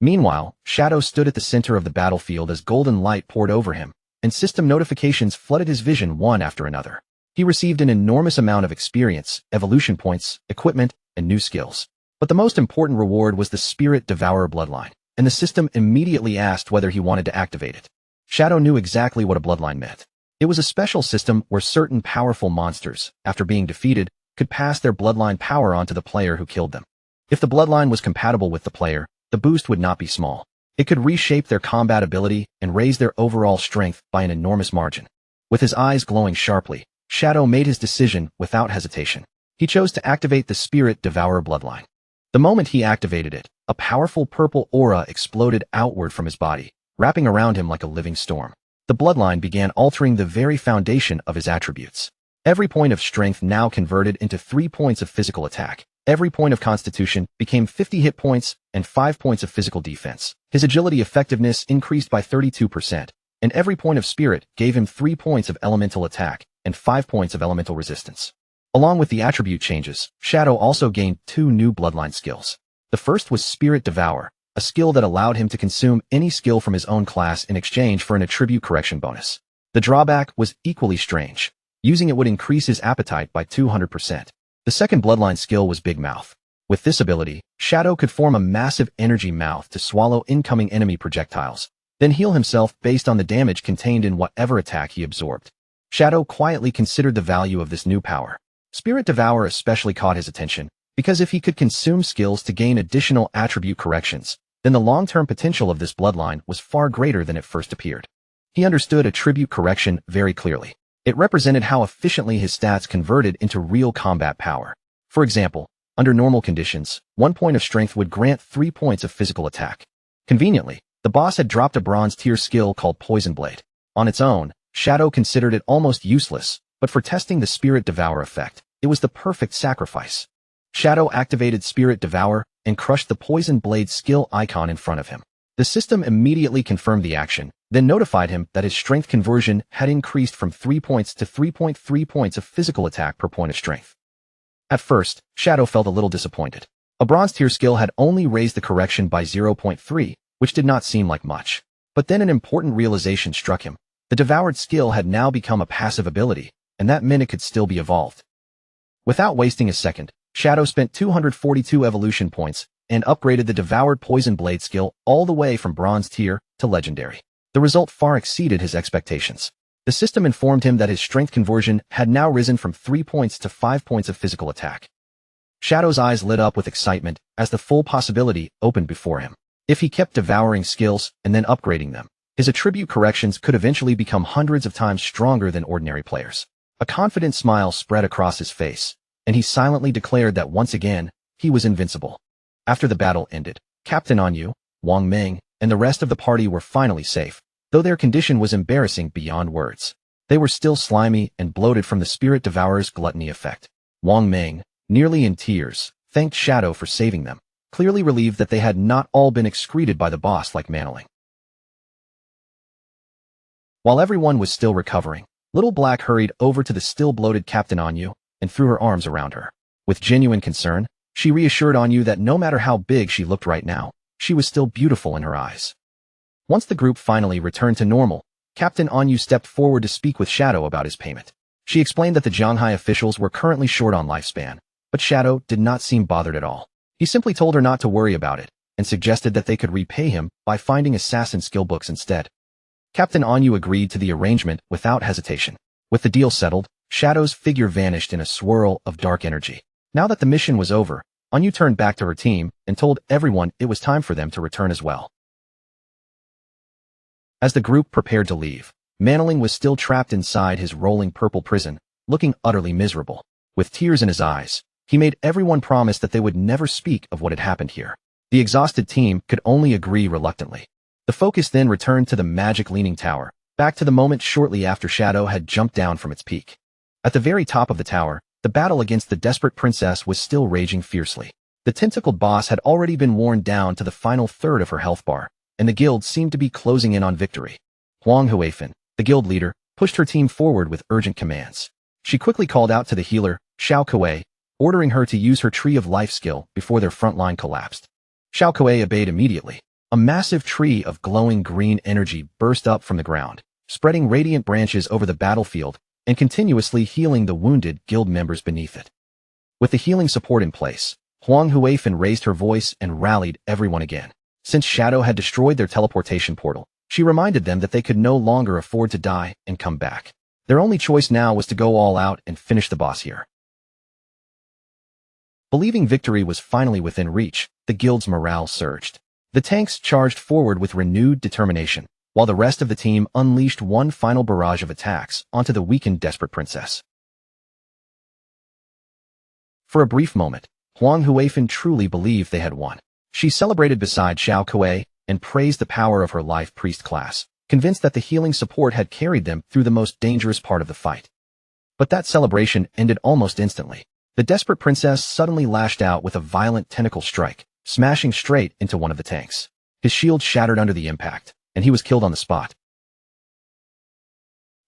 Meanwhile, Shadow stood at the center of the battlefield as golden light poured over him, and system notifications flooded his vision one after another. He received an enormous amount of experience, evolution points, equipment, and new skills. But the most important reward was the Spirit Devourer bloodline, and the system immediately asked whether he wanted to activate it. Shadow knew exactly what a bloodline meant. It was a special system where certain powerful monsters, after being defeated, could pass their bloodline power on to the player who killed them. If the bloodline was compatible with the player, the boost would not be small. It could reshape their combat ability and raise their overall strength by an enormous margin. With his eyes glowing sharply, Shadow made his decision without hesitation. He chose to activate the Spirit Devourer bloodline. The moment he activated it, a powerful purple aura exploded outward from his body, wrapping around him like a living storm. The bloodline began altering the very foundation of his attributes. Every point of strength now converted into 3 points of physical attack. Every point of constitution became 50 hit points and 5 points of physical defense. His agility effectiveness increased by 32%, and every point of spirit gave him 3 points of elemental attack and 5 points of elemental resistance. Along with the attribute changes, Shadow also gained 2 new bloodline skills. The first was Spirit Devour, a skill that allowed him to consume any skill from his own class in exchange for an attribute correction bonus. The drawback was equally strange. Using it would increase his appetite by 200%. The second bloodline skill was Big Mouth. With this ability, Shadow could form a massive energy mouth to swallow incoming enemy projectiles, then heal himself based on the damage contained in whatever attack he absorbed. Shadow quietly considered the value of this new power. Spirit Devour especially caught his attention, because if he could consume skills to gain additional attribute corrections, then the long-term potential of this bloodline was far greater than it first appeared. He understood attribute correction very clearly. It represented how efficiently his stats converted into real combat power. For example, under normal conditions, 1 point of strength would grant 3 points of physical attack. Conveniently, the boss had dropped a bronze tier skill called Poison Blade. On its own, Shadow considered it almost useless, but for testing the Spirit Devour effect, it was the perfect sacrifice. Shadow activated Spirit Devour and crushed the Poison Blade skill icon in front of him. The system immediately confirmed the action, then notified him that his strength conversion had increased from 3 points to 3.3 points of physical attack per point of strength. At first, Shadow felt a little disappointed. A bronze tier skill had only raised the correction by 0.3, which did not seem like much. But then an important realization struck him. The devoured skill had now become a passive ability, and that meant it could still be evolved. Without wasting a second, Shadow spent 242 evolution points and upgraded the devoured Poison Blade skill all the way from bronze tier to legendary. The result far exceeded his expectations. The system informed him that his strength conversion had now risen from 3 points to 5 points of physical attack. Shadow's eyes lit up with excitement as the full possibility opened before him. If he kept devouring skills and then upgrading them, his attribute corrections could eventually become hundreds of times stronger than ordinary players. A confident smile spread across his face, and he silently declared that once again, he was invincible. After the battle ended, Captain Anyu, Wang Meng, and the rest of the party were finally safe, though their condition was embarrassing beyond words. They were still slimy and bloated from the Spirit Devourer's gluttony effect. Wang Meng, nearly in tears, thanked Shadow for saving them, clearly relieved that they had not all been excreted by the boss like Manling. While everyone was still recovering, Little Black hurried over to the still bloated Captain Anyu and threw her arms around her. With genuine concern, she reassured Anyu that no matter how big she looked right now, she was still beautiful in her eyes. Once the group finally returned to normal, Captain Anyu stepped forward to speak with Shadow about his payment. She explained that the Zhanghai officials were currently short on lifespan, but Shadow did not seem bothered at all. He simply told her not to worry about it, and suggested that they could repay him by finding assassin skill books instead. Captain Anyu agreed to the arrangement without hesitation. With the deal settled, Shadow's figure vanished in a swirl of dark energy. Now that the mission was over, Anu turned back to her team and told everyone it was time for them to return as well. As the group prepared to leave, Manling was still trapped inside his rolling purple prison, looking utterly miserable. With tears in his eyes, he made everyone promise that they would never speak of what had happened here. The exhausted team could only agree reluctantly. The focus then returned to the magic leaning tower, back to the moment shortly after Shadow had jumped down from its peak. At the very top of the tower, the battle against the desperate princess was still raging fiercely. The tentacled boss had already been worn down to the final third of her health bar, and the guild seemed to be closing in on victory. Huang Huifan, the guild leader, pushed her team forward with urgent commands. She quickly called out to the healer, Xiao Kuei, ordering her to use her Tree of Life skill before their front line collapsed. Xiao Kuei obeyed immediately. A massive tree of glowing green energy burst up from the ground, spreading radiant branches over the battlefield and continuously healing the wounded guild members beneath it. With the healing support in place, Huang Huifan raised her voice and rallied everyone again. Since Shadow had destroyed their teleportation portal, she reminded them that they could no longer afford to die and come back. Their only choice now was to go all out and finish the boss here. Believing victory was finally within reach, the guild's morale surged. The tanks charged forward with renewed determination, while the rest of the team unleashed one final barrage of attacks onto the weakened desperate princess. For a brief moment, Huang Huifan truly believed they had won. She celebrated beside Xiao Kuei and praised the power of her life priest class, convinced that the healing support had carried them through the most dangerous part of the fight. But that celebration ended almost instantly. The desperate princess suddenly lashed out with a violent tentacle strike, smashing straight into one of the tanks. His shield shattered under the impact, and he was killed on the spot.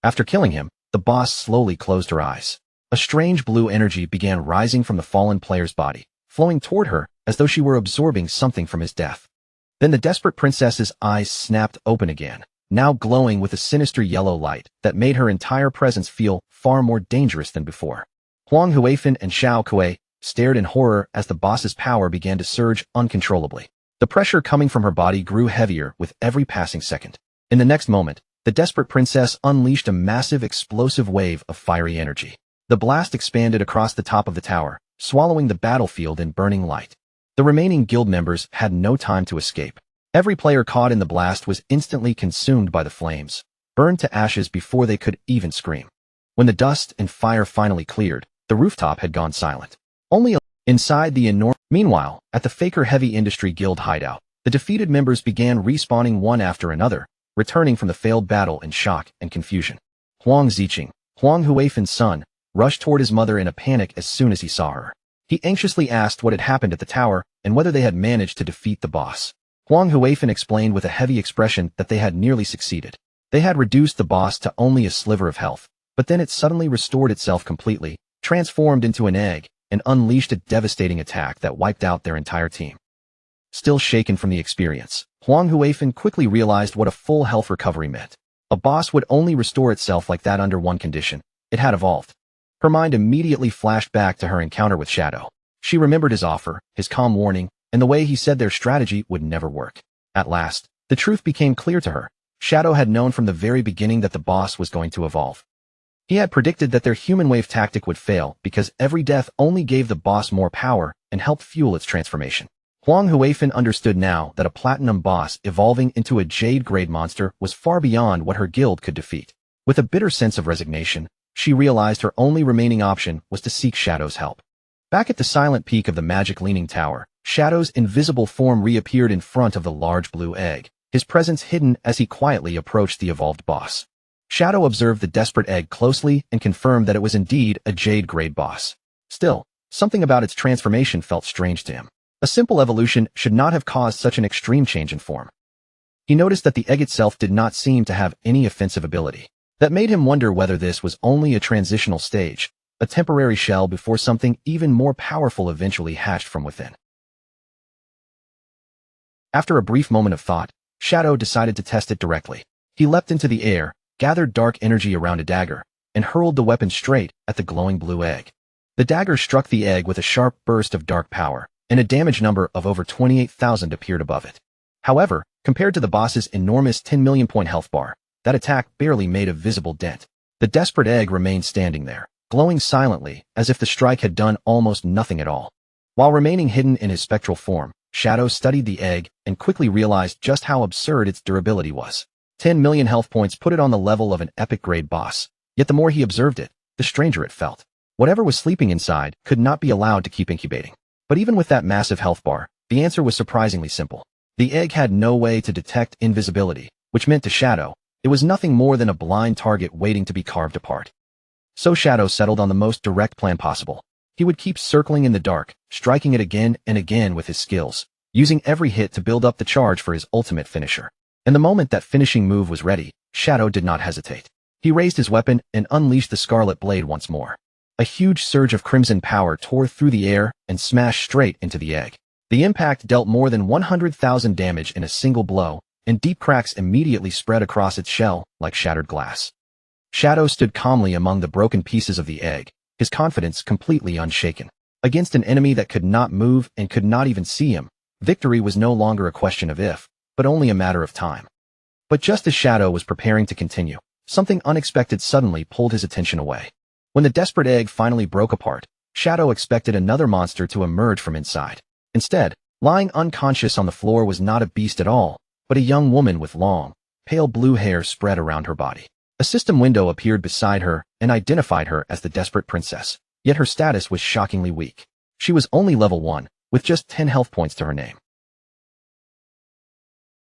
After killing him, the boss slowly closed her eyes. A strange blue energy began rising from the fallen player's body, flowing toward her as though she were absorbing something from his death. Then the desperate princess's eyes snapped open again, now glowing with a sinister yellow light that made her entire presence feel far more dangerous than before. Huang Huifan and Xiao Kuei stared in horror as the boss's power began to surge uncontrollably. The pressure coming from her body grew heavier with every passing second. In the next moment, the desperate princess unleashed a massive explosive wave of fiery energy. The blast expanded across the top of the tower, swallowing the battlefield in burning light. The remaining guild members had no time to escape. Every player caught in the blast was instantly consumed by the flames, burned to ashes before they could even scream. When the dust and fire finally cleared, the rooftop had gone silent. Only inside the enormous... Meanwhile, at the Faker Heavy Industry Guild hideout, the defeated members began respawning one after another, returning from the failed battle in shock and confusion. Huang Ziqing, Huang Huifan's son, rushed toward his mother in a panic as soon as he saw her. He anxiously asked what had happened at the tower and whether they had managed to defeat the boss. Huang Huifan explained with a heavy expression that they had nearly succeeded. They had reduced the boss to only a sliver of health, but then it suddenly restored itself completely, transformed into an egg, and unleashed a devastating attack that wiped out their entire team. Still shaken from the experience, Huang Huifan quickly realized what a full health recovery meant. A boss would only restore itself like that under one condition: it had evolved. Her mind immediately flashed back to her encounter with Shadow. She remembered his offer, his calm warning, and the way he said their strategy would never work. At last, the truth became clear to her. Shadow had known from the very beginning that the boss was going to evolve. He had predicted that their human wave tactic would fail because every death only gave the boss more power and helped fuel its transformation. Huang Huifan understood now that a platinum boss evolving into a jade-grade monster was far beyond what her guild could defeat. With a bitter sense of resignation, she realized her only remaining option was to seek Shadow's help. Back at the silent peak of the magic leaning tower, Shadow's invisible form reappeared in front of the large blue egg, his presence hidden as he quietly approached the evolved boss. Shadow observed the desperate egg closely and confirmed that it was indeed a jade-grade boss. Still, something about its transformation felt strange to him. A simple evolution should not have caused such an extreme change in form. He noticed that the egg itself did not seem to have any offensive ability. That made him wonder whether this was only a transitional stage, a temporary shell before something even more powerful eventually hatched from within. After a brief moment of thought, Shadow decided to test it directly. He leapt into the air, gathered dark energy around a dagger, and hurled the weapon straight at the glowing blue egg. The dagger struck the egg with a sharp burst of dark power, and a damage number of over 28,000 appeared above it. However, compared to the boss's enormous 10 million point health bar, that attack barely made a visible dent. The desperate egg remained standing there, glowing silently as if the strike had done almost nothing at all. While remaining hidden in his spectral form, Shadow studied the egg and quickly realized just how absurd its durability was. 10 million health points put it on the level of an epic-grade boss, yet the more he observed it, the stranger it felt. Whatever was sleeping inside could not be allowed to keep incubating. But even with that massive health bar, the answer was surprisingly simple. The egg had no way to detect invisibility, which meant to Shadow, it was nothing more than a blind target waiting to be carved apart. So Shadow settled on the most direct plan possible. He would keep circling in the dark, striking it again and again with his skills, using every hit to build up the charge for his ultimate finisher. And the moment that finishing move was ready, Shadow did not hesitate. He raised his weapon and unleashed the Scarlet Blade once more. A huge surge of crimson power tore through the air and smashed straight into the egg. The impact dealt more than 100,000 damage in a single blow, and deep cracks immediately spread across its shell like shattered glass. Shadow stood calmly among the broken pieces of the egg, his confidence completely unshaken. Against an enemy that could not move and could not even see him, victory was no longer a question of if, but only a matter of time. But just as Shadow was preparing to continue, something unexpected suddenly pulled his attention away. When the desperate egg finally broke apart, Shadow expected another monster to emerge from inside. Instead, lying unconscious on the floor was not a beast at all, but a young woman with long, pale blue hair spread around her body. A system window appeared beside her and identified her as the desperate princess, yet her status was shockingly weak. She was only level 1, with just 10 health points to her name.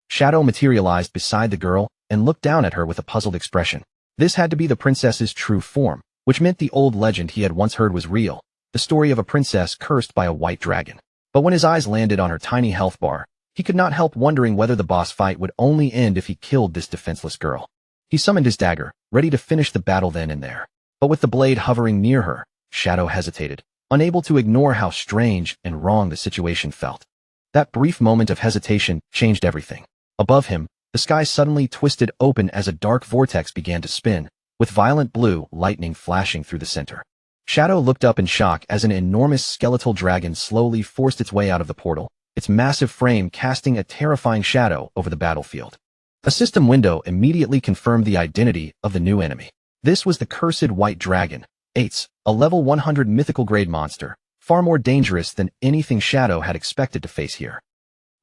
Shadow materialized beside the girl and looked down at her with a puzzled expression. This had to be the princess's true form, which meant the old legend he had once heard was real, the story of a princess cursed by a white dragon. But when his eyes landed on her tiny health bar, he could not help wondering whether the boss fight would only end if he killed this defenseless girl. He summoned his dagger, ready to finish the battle then and there. But with the blade hovering near her, Shadow hesitated, unable to ignore how strange and wrong the situation felt. That brief moment of hesitation changed everything. Above him, the sky suddenly twisted open as a dark vortex began to spin, with violent blue lightning flashing through the center. Shadow looked up in shock as an enormous skeletal dragon slowly forced its way out of the portal, its massive frame casting a terrifying shadow over the battlefield. A system window immediately confirmed the identity of the new enemy. This was the cursed white dragon, Ates, a level 100 mythical grade monster, far more dangerous than anything Shadow had expected to face here.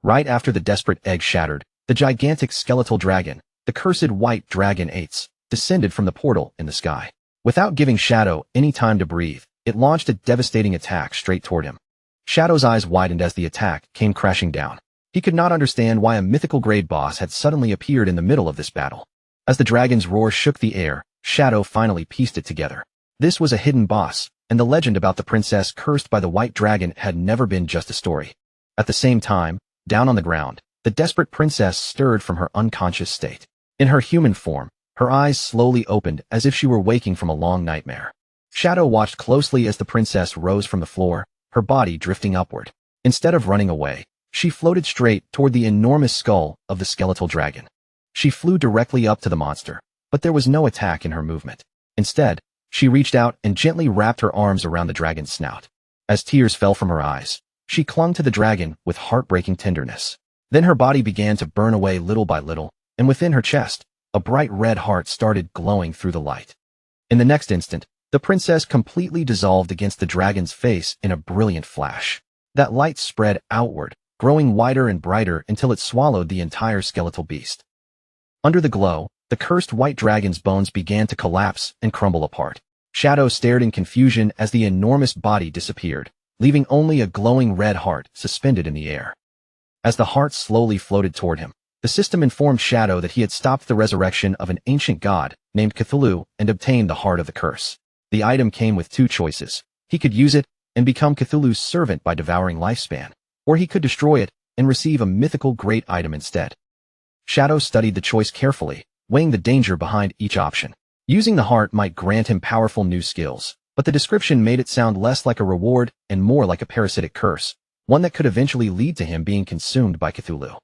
Right after the desperate egg shattered, the gigantic skeletal dragon, the cursed white dragon Ates, descended from the portal in the sky. Without giving Shadow any time to breathe, it launched a devastating attack straight toward him. Shadow's eyes widened as the attack came crashing down. He could not understand why a mythical-grade boss had suddenly appeared in the middle of this battle. As the dragon's roar shook the air, Shadow finally pieced it together. This was a hidden boss, and the legend about the princess cursed by the white dragon had never been just a story. At the same time, down on the ground, the desperate princess stirred from her unconscious state. In her human form, her eyes slowly opened as if she were waking from a long nightmare. Shadow watched closely as the princess rose from the floor, her body drifting upward. Instead of running away, she floated straight toward the enormous skull of the skeletal dragon. She flew directly up to the monster, but there was no attack in her movement. Instead, she reached out and gently wrapped her arms around the dragon's snout. As tears fell from her eyes, she clung to the dragon with heartbreaking tenderness. Then her body began to burn away little by little, and within her chest, a bright red heart started glowing through the light. In the next instant, the princess completely dissolved against the dragon's face in a brilliant flash. That light spread outward, growing wider and brighter until it swallowed the entire skeletal beast. Under the glow, the cursed white dragon's bones began to collapse and crumble apart. Shadow stared in confusion as the enormous body disappeared, leaving only a glowing red heart suspended in the air. As the heart slowly floated toward him, the system informed Shadow that he had stopped the resurrection of an ancient god named Cthulhu and obtained the heart of the curse. The item came with two choices. He could use it and become Cthulhu's servant by devouring lifespan, or he could destroy it and receive a mythical great item instead. Shadow studied the choice carefully, weighing the danger behind each option. Using the heart might grant him powerful new skills, but the description made it sound less like a reward and more like a parasitic curse, one that could eventually lead to him being consumed by Cthulhu.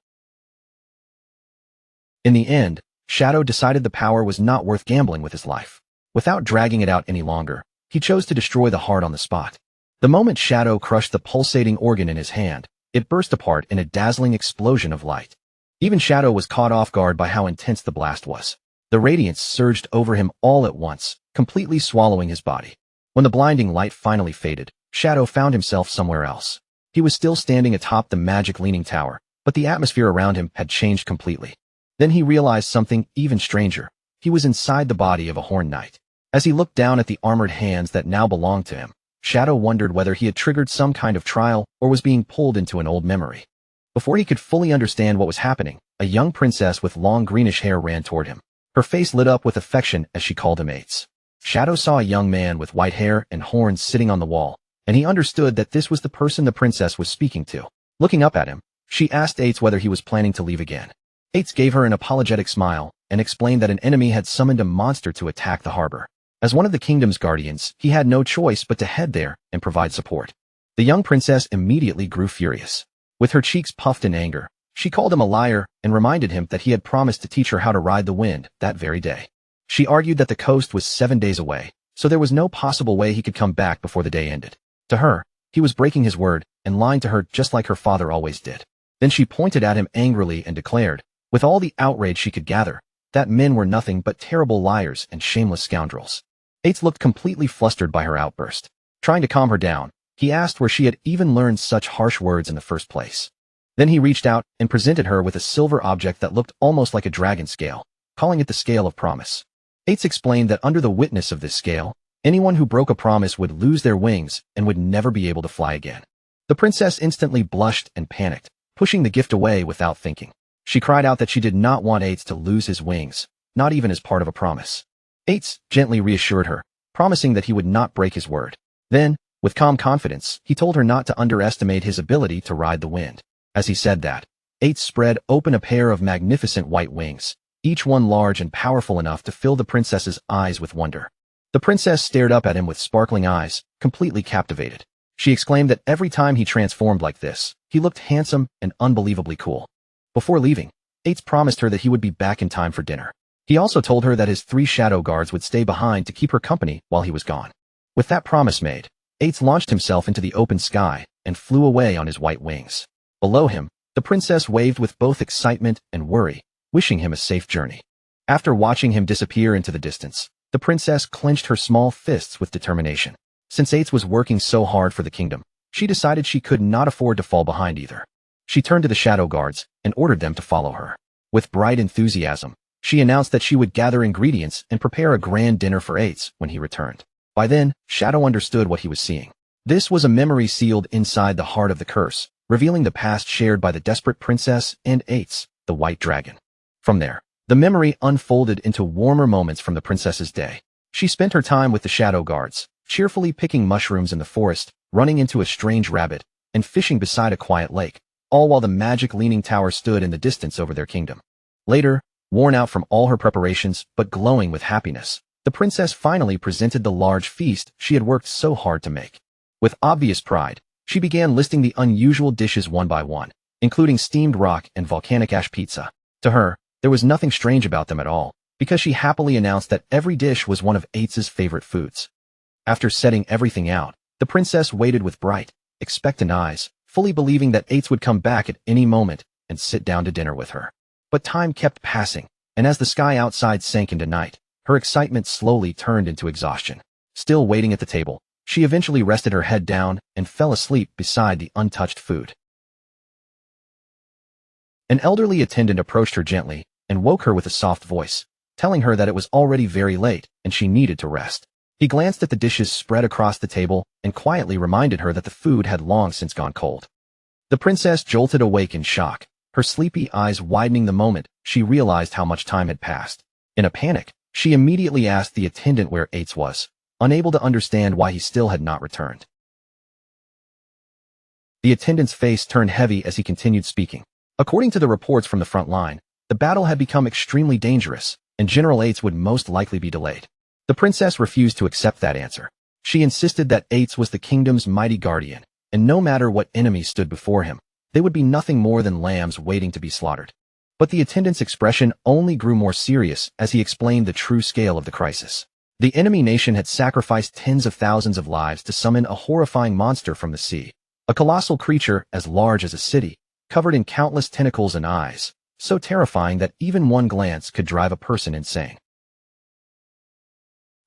In the end, Shadow decided the power was not worth gambling with his life. Without dragging it out any longer, he chose to destroy the heart on the spot. The moment Shadow crushed the pulsating organ in his hand, it burst apart in a dazzling explosion of light. Even Shadow was caught off guard by how intense the blast was. The radiance surged over him all at once, completely swallowing his body. When the blinding light finally faded, Shadow found himself somewhere else. He was still standing atop the magic leaning tower, but the atmosphere around him had changed completely. Then he realized something even stranger. He was inside the body of a horned knight. As he looked down at the armored hands that now belonged to him, Shadow wondered whether he had triggered some kind of trial or was being pulled into an old memory. Before he could fully understand what was happening, a young princess with long greenish hair ran toward him. Her face lit up with affection as she called him Ates. Shadow saw a young man with white hair and horns sitting on the wall, and he understood that this was the person the princess was speaking to. Looking up at him, she asked Ates whether he was planning to leave again. Ates gave her an apologetic smile and explained that an enemy had summoned a monster to attack the harbor. As one of the kingdom's guardians, he had no choice but to head there and provide support. The young princess immediately grew furious. With her cheeks puffed in anger, she called him a liar and reminded him that he had promised to teach her how to ride the wind that very day. She argued that the coast was 7 days away, so there was no possible way he could come back before the day ended. To her, he was breaking his word and lying to her just like her father always did. Then she pointed at him angrily and declared, with all the outrage she could gather, that men were nothing but terrible liars and shameless scoundrels. Ates looked completely flustered by her outburst. Trying to calm her down, he asked where she had even learned such harsh words in the first place. Then he reached out and presented her with a silver object that looked almost like a dragon scale, calling it the Scale of Promise. Ates explained that under the witness of this scale, anyone who broke a promise would lose their wings and would never be able to fly again. The princess instantly blushed and panicked, pushing the gift away without thinking. She cried out that she did not want Ates to lose his wings, not even as part of a promise. Ates gently reassured her, promising that he would not break his word. Then, with calm confidence, he told her not to underestimate his ability to ride the wind. As he said that, Ates spread open a pair of magnificent white wings, each one large and powerful enough to fill the princess's eyes with wonder. The princess stared up at him with sparkling eyes, completely captivated. She exclaimed that every time he transformed like this, he looked handsome and unbelievably cool. Before leaving, Ates promised her that he would be back in time for dinner. He also told her that his 3 shadow guards would stay behind to keep her company while he was gone. With that promise made, Ates launched himself into the open sky and flew away on his white wings. Below him, the princess waved with both excitement and worry, wishing him a safe journey. After watching him disappear into the distance, the princess clenched her small fists with determination. Since Ates was working so hard for the kingdom, she decided she could not afford to fall behind either. She turned to the shadow guards and ordered them to follow her. With bright enthusiasm, she announced that she would gather ingredients and prepare a grand dinner for Ates when he returned. By then, Shadow understood what he was seeing. This was a memory sealed inside the heart of the curse, revealing the past shared by the desperate princess and Ates, the white dragon. From there, the memory unfolded into warmer moments from the princess's day. She spent her time with the shadow guards, cheerfully picking mushrooms in the forest, running into a strange rabbit, and fishing beside a quiet lake, all while the magic leaning tower stood in the distance over their kingdom. Later, worn out from all her preparations but glowing with happiness, the princess finally presented the large feast she had worked so hard to make. With obvious pride, she began listing the unusual dishes one by one, including steamed rock and volcanic ash pizza. To her, there was nothing strange about them at all, because she happily announced that every dish was one of Ates's favorite foods. After setting everything out, the princess waited with bright, expectant eyes, fully believing that Ates would come back at any moment and sit down to dinner with her. But time kept passing, and as the sky outside sank into night, her excitement slowly turned into exhaustion. Still waiting at the table, she eventually rested her head down and fell asleep beside the untouched food. An elderly attendant approached her gently and woke her with a soft voice, telling her that it was already very late and she needed to rest. He glanced at the dishes spread across the table and quietly reminded her that the food had long since gone cold. The princess jolted awake in shock, her sleepy eyes widening the moment she realized how much time had passed. In a panic, she immediately asked the attendant where Ates was, unable to understand why he still had not returned. The attendant's face turned heavy as he continued speaking. According to the reports from the front line, the battle had become extremely dangerous, and General Ates would most likely be delayed. The princess refused to accept that answer. She insisted that Ates was the kingdom's mighty guardian, and no matter what enemies stood before him, they would be nothing more than lambs waiting to be slaughtered. But the attendant's expression only grew more serious as he explained the true scale of the crisis. The enemy nation had sacrificed tens of thousands of lives to summon a horrifying monster from the sea, a colossal creature as large as a city, covered in countless tentacles and eyes, so terrifying that even one glance could drive a person insane.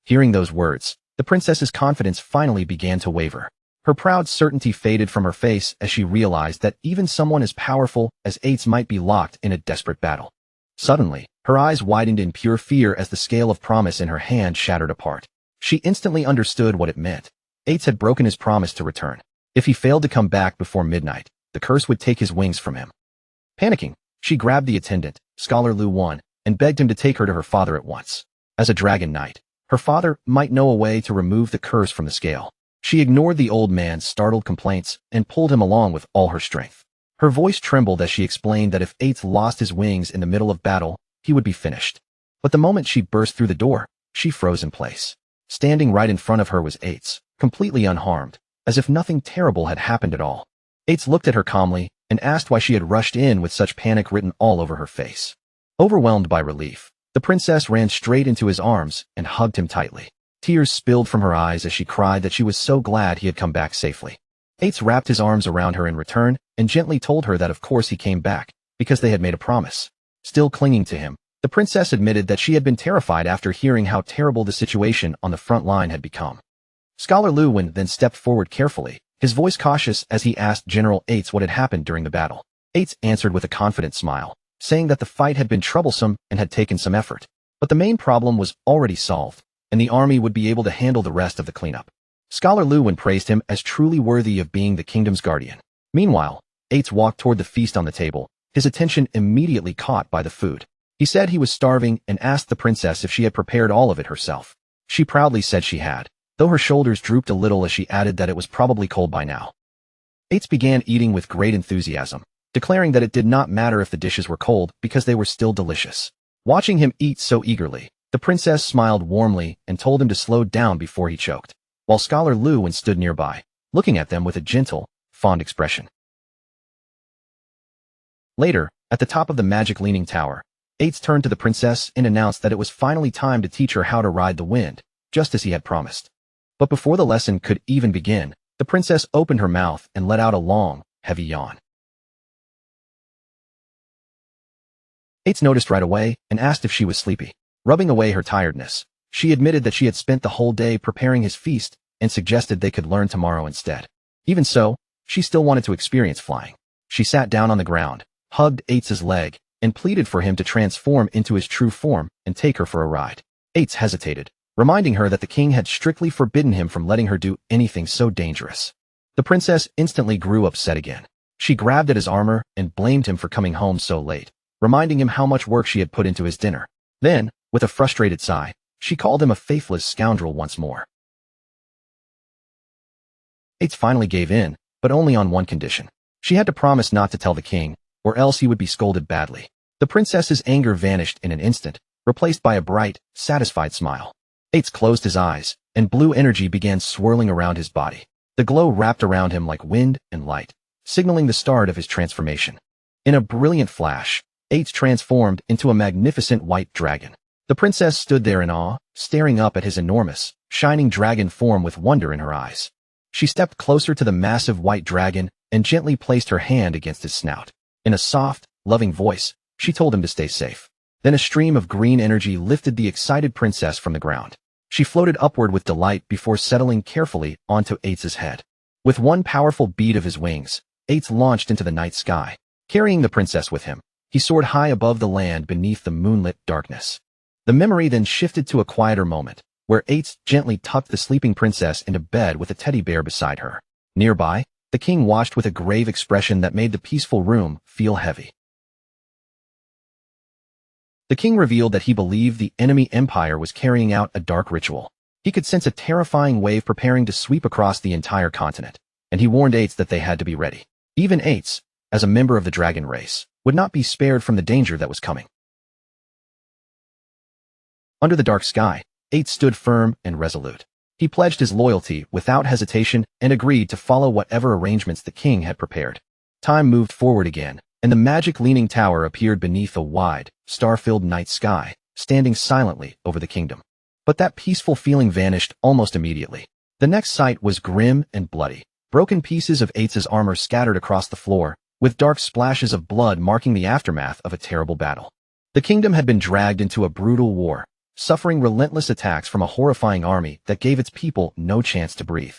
Hearing those words, the princess's confidence finally began to waver. Her proud certainty faded from her face as she realized that even someone as powerful as Eights might be locked in a desperate battle. Suddenly, her eyes widened in pure fear as the scale of promise in her hand shattered apart. She instantly understood what it meant. Eights had broken his promise to return. If he failed to come back before midnight, the curse would take his wings from him. Panicking, she grabbed the attendant, Scholar Lu Wan, and begged him to take her to her father at once. As a dragon knight, her father might know a way to remove the curse from the scale. She ignored the old man's startled complaints and pulled him along with all her strength. Her voice trembled as she explained that if Eights lost his wings in the middle of battle, he would be finished. But the moment she burst through the door, she froze in place. Standing right in front of her was Eights, completely unharmed, as if nothing terrible had happened at all. Eights looked at her calmly and asked why she had rushed in with such panic written all over her face. Overwhelmed by relief, the princess ran straight into his arms and hugged him tightly. Tears spilled from her eyes as she cried that she was so glad he had come back safely. Eights wrapped his arms around her in return and gently told her that of course he came back, because they had made a promise. Still clinging to him, the princess admitted that she had been terrified after hearing how terrible the situation on the front line had become. Scholar Lu Wan then stepped forward carefully, his voice cautious as he asked General Eights what had happened during the battle. Eights answered with a confident smile, saying that the fight had been troublesome and had taken some effort. But the main problem was already solved, and the army would be able to handle the rest of the cleanup. Scholar Lu Wan praised him as truly worthy of being the kingdom's guardian. Meanwhile, Eights walked toward the feast on the table, his attention immediately caught by the food. He said he was starving and asked the princess if she had prepared all of it herself. She proudly said she had, though her shoulders drooped a little as she added that it was probably cold by now. Eights began eating with great enthusiasm, declaring that it did not matter if the dishes were cold because they were still delicious. Watching him eat so eagerly, the princess smiled warmly and told him to slow down before he choked, while Scholar Lu Wan stood nearby, looking at them with a gentle, fond expression. Later, at the top of the magic leaning tower, Eights turned to the princess and announced that it was finally time to teach her how to ride the wind, just as he had promised. But before the lesson could even begin, the princess opened her mouth and let out a long, heavy yawn. Eights noticed right away and asked if she was sleepy. Rubbing away her tiredness, she admitted that she had spent the whole day preparing his feast and suggested they could learn tomorrow instead. Even so, she still wanted to experience flying. She sat down on the ground, hugged Eights' leg, and pleaded for him to transform into his true form and take her for a ride. Eights hesitated, reminding her that the king had strictly forbidden him from letting her do anything so dangerous. The princess instantly grew upset again. She grabbed at his armor and blamed him for coming home so late, reminding him how much work she had put into his dinner. Then, with a frustrated sigh, she called him a faithless scoundrel once more. Eights finally gave in, but only on one condition. She had to promise not to tell the king, or else he would be scolded badly. The princess's anger vanished in an instant, replaced by a bright, satisfied smile. Eights closed his eyes, and blue energy began swirling around his body. The glow wrapped around him like wind and light, signaling the start of his transformation. In a brilliant flash, Eights transformed into a magnificent white dragon. The princess stood there in awe, staring up at his enormous, shining dragon form with wonder in her eyes. She stepped closer to the massive white dragon and gently placed her hand against his snout. In a soft, loving voice, she told him to stay safe. Then a stream of green energy lifted the excited princess from the ground. She floated upward with delight before settling carefully onto Eights' head. With one powerful beat of his wings, Eights launched into the night sky. Carrying the princess with him, he soared high above the land beneath the moonlit darkness. The memory then shifted to a quieter moment, where Eights gently tucked the sleeping princess into bed with a teddy bear beside her. Nearby, the king watched with a grave expression that made the peaceful room feel heavy. The king revealed that he believed the enemy empire was carrying out a dark ritual. He could sense a terrifying wave preparing to sweep across the entire continent, and he warned Eights that they had to be ready. Even Eights, as a member of the dragon race, would not be spared from the danger that was coming. Under the dark sky, Eights stood firm and resolute. He pledged his loyalty without hesitation and agreed to follow whatever arrangements the king had prepared. Time moved forward again, and the magic leaning tower appeared beneath a wide, star-filled night sky, standing silently over the kingdom. But that peaceful feeling vanished almost immediately. The next sight was grim and bloody. Broken pieces of Eights' armor scattered across the floor, with dark splashes of blood marking the aftermath of a terrible battle. The kingdom had been dragged into a brutal war, suffering relentless attacks from a horrifying army that gave its people no chance to breathe.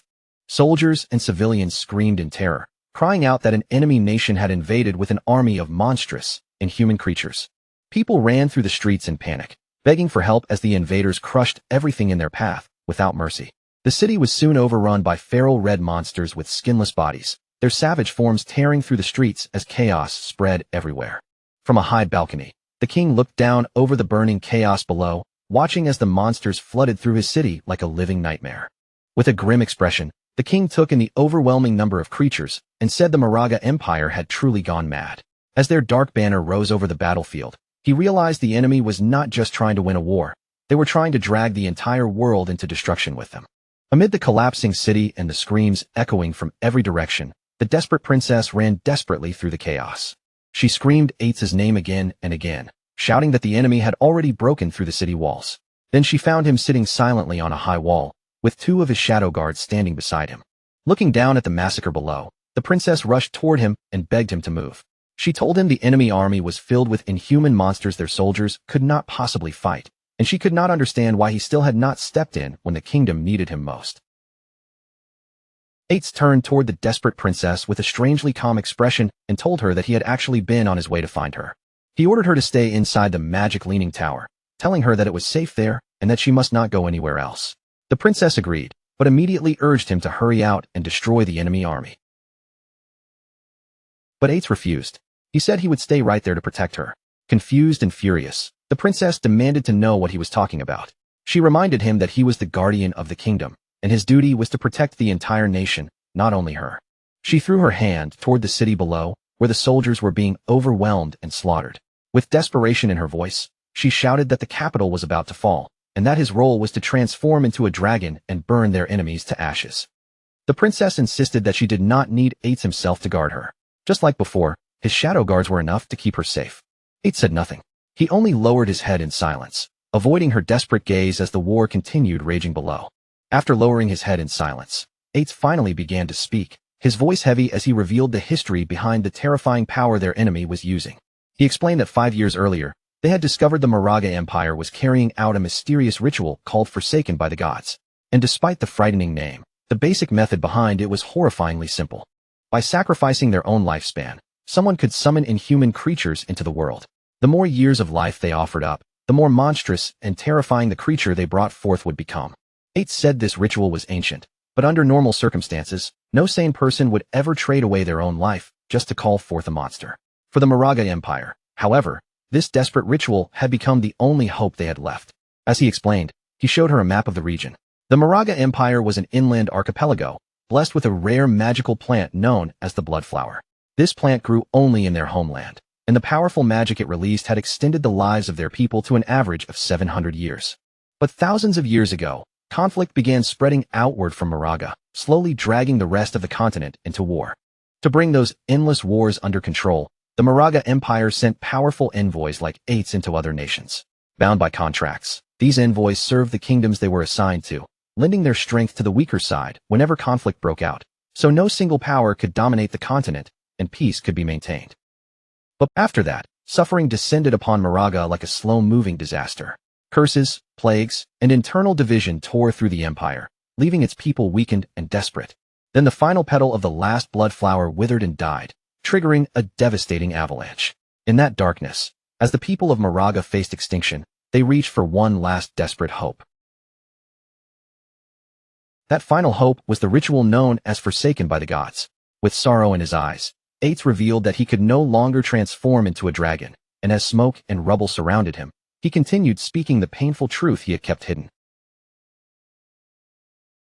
Soldiers and civilians screamed in terror, crying out that an enemy nation had invaded with an army of monstrous, inhuman creatures. People ran through the streets in panic, begging for help as the invaders crushed everything in their path, without mercy. The city was soon overrun by feral red monsters with skinless bodies, their savage forms tearing through the streets as chaos spread everywhere. From a high balcony, the king looked down over the burning chaos below, watching as the monsters flooded through his city like a living nightmare. With a grim expression, the king took in the overwhelming number of creatures and said the Moraga Empire had truly gone mad. As their dark banner rose over the battlefield, he realized the enemy was not just trying to win a war, they were trying to drag the entire world into destruction with them. Amid the collapsing city and the screams echoing from every direction, the desperate princess ran desperately through the chaos. She screamed Eights' name again and again, shouting that the enemy had already broken through the city walls. Then she found him sitting silently on a high wall, with two of his shadow guards standing beside him. Looking down at the massacre below, the princess rushed toward him and begged him to move. She told him the enemy army was filled with inhuman monsters their soldiers could not possibly fight, and she could not understand why he still had not stepped in when the kingdom needed him most. Eights turned toward the desperate princess with a strangely calm expression and told her that he had actually been on his way to find her. He ordered her to stay inside the magic leaning tower, telling her that it was safe there and that she must not go anywhere else. The princess agreed, but immediately urged him to hurry out and destroy the enemy army. But Eights refused. He said he would stay right there to protect her. Confused and furious, the princess demanded to know what he was talking about. She reminded him that he was the guardian of the kingdom, and his duty was to protect the entire nation, not only her. She threw her hand toward the city below, where the soldiers were being overwhelmed and slaughtered. With desperation in her voice, she shouted that the capital was about to fall, and that his role was to transform into a dragon and burn their enemies to ashes. The princess insisted that she did not need Eights himself to guard her. Just like before, his shadow guards were enough to keep her safe. Eights said nothing. He only lowered his head in silence, avoiding her desperate gaze as the war continued raging below. After lowering his head in silence, Eights finally began to speak, his voice heavy as he revealed the history behind the terrifying power their enemy was using. He explained that 5 years earlier, they had discovered the Moraga Empire was carrying out a mysterious ritual called Forsaken by the Gods. And despite the frightening name, the basic method behind it was horrifyingly simple. By sacrificing their own lifespan, someone could summon inhuman creatures into the world. The more years of life they offered up, the more monstrous and terrifying the creature they brought forth would become. Eights said this ritual was ancient, but under normal circumstances, no sane person would ever trade away their own life just to call forth a monster. For the Moraga Empire, however, this desperate ritual had become the only hope they had left. As he explained, he showed her a map of the region. The Moraga Empire was an inland archipelago, blessed with a rare magical plant known as the blood flower. This plant grew only in their homeland, and the powerful magic it released had extended the lives of their people to an average of 700 years. But thousands of years ago, conflict began spreading outward from Moraga, slowly dragging the rest of the continent into war. To bring those endless wars under control, the Moraga Empire sent powerful envoys like Eights into other nations. Bound by contracts, these envoys served the kingdoms they were assigned to, lending their strength to the weaker side whenever conflict broke out, so no single power could dominate the continent and peace could be maintained. But after that, suffering descended upon Moraga like a slow-moving disaster. Curses, plagues, and internal division tore through the empire, leaving its people weakened and desperate. Then the final petal of the last blood flower withered and died, triggering a devastating avalanche. In that darkness, as the people of Moraga faced extinction, they reached for one last desperate hope. That final hope was the ritual known as Forsaken by the Gods. With sorrow in his eyes, Eights revealed that he could no longer transform into a dragon, and as smoke and rubble surrounded him, he continued speaking the painful truth he had kept hidden.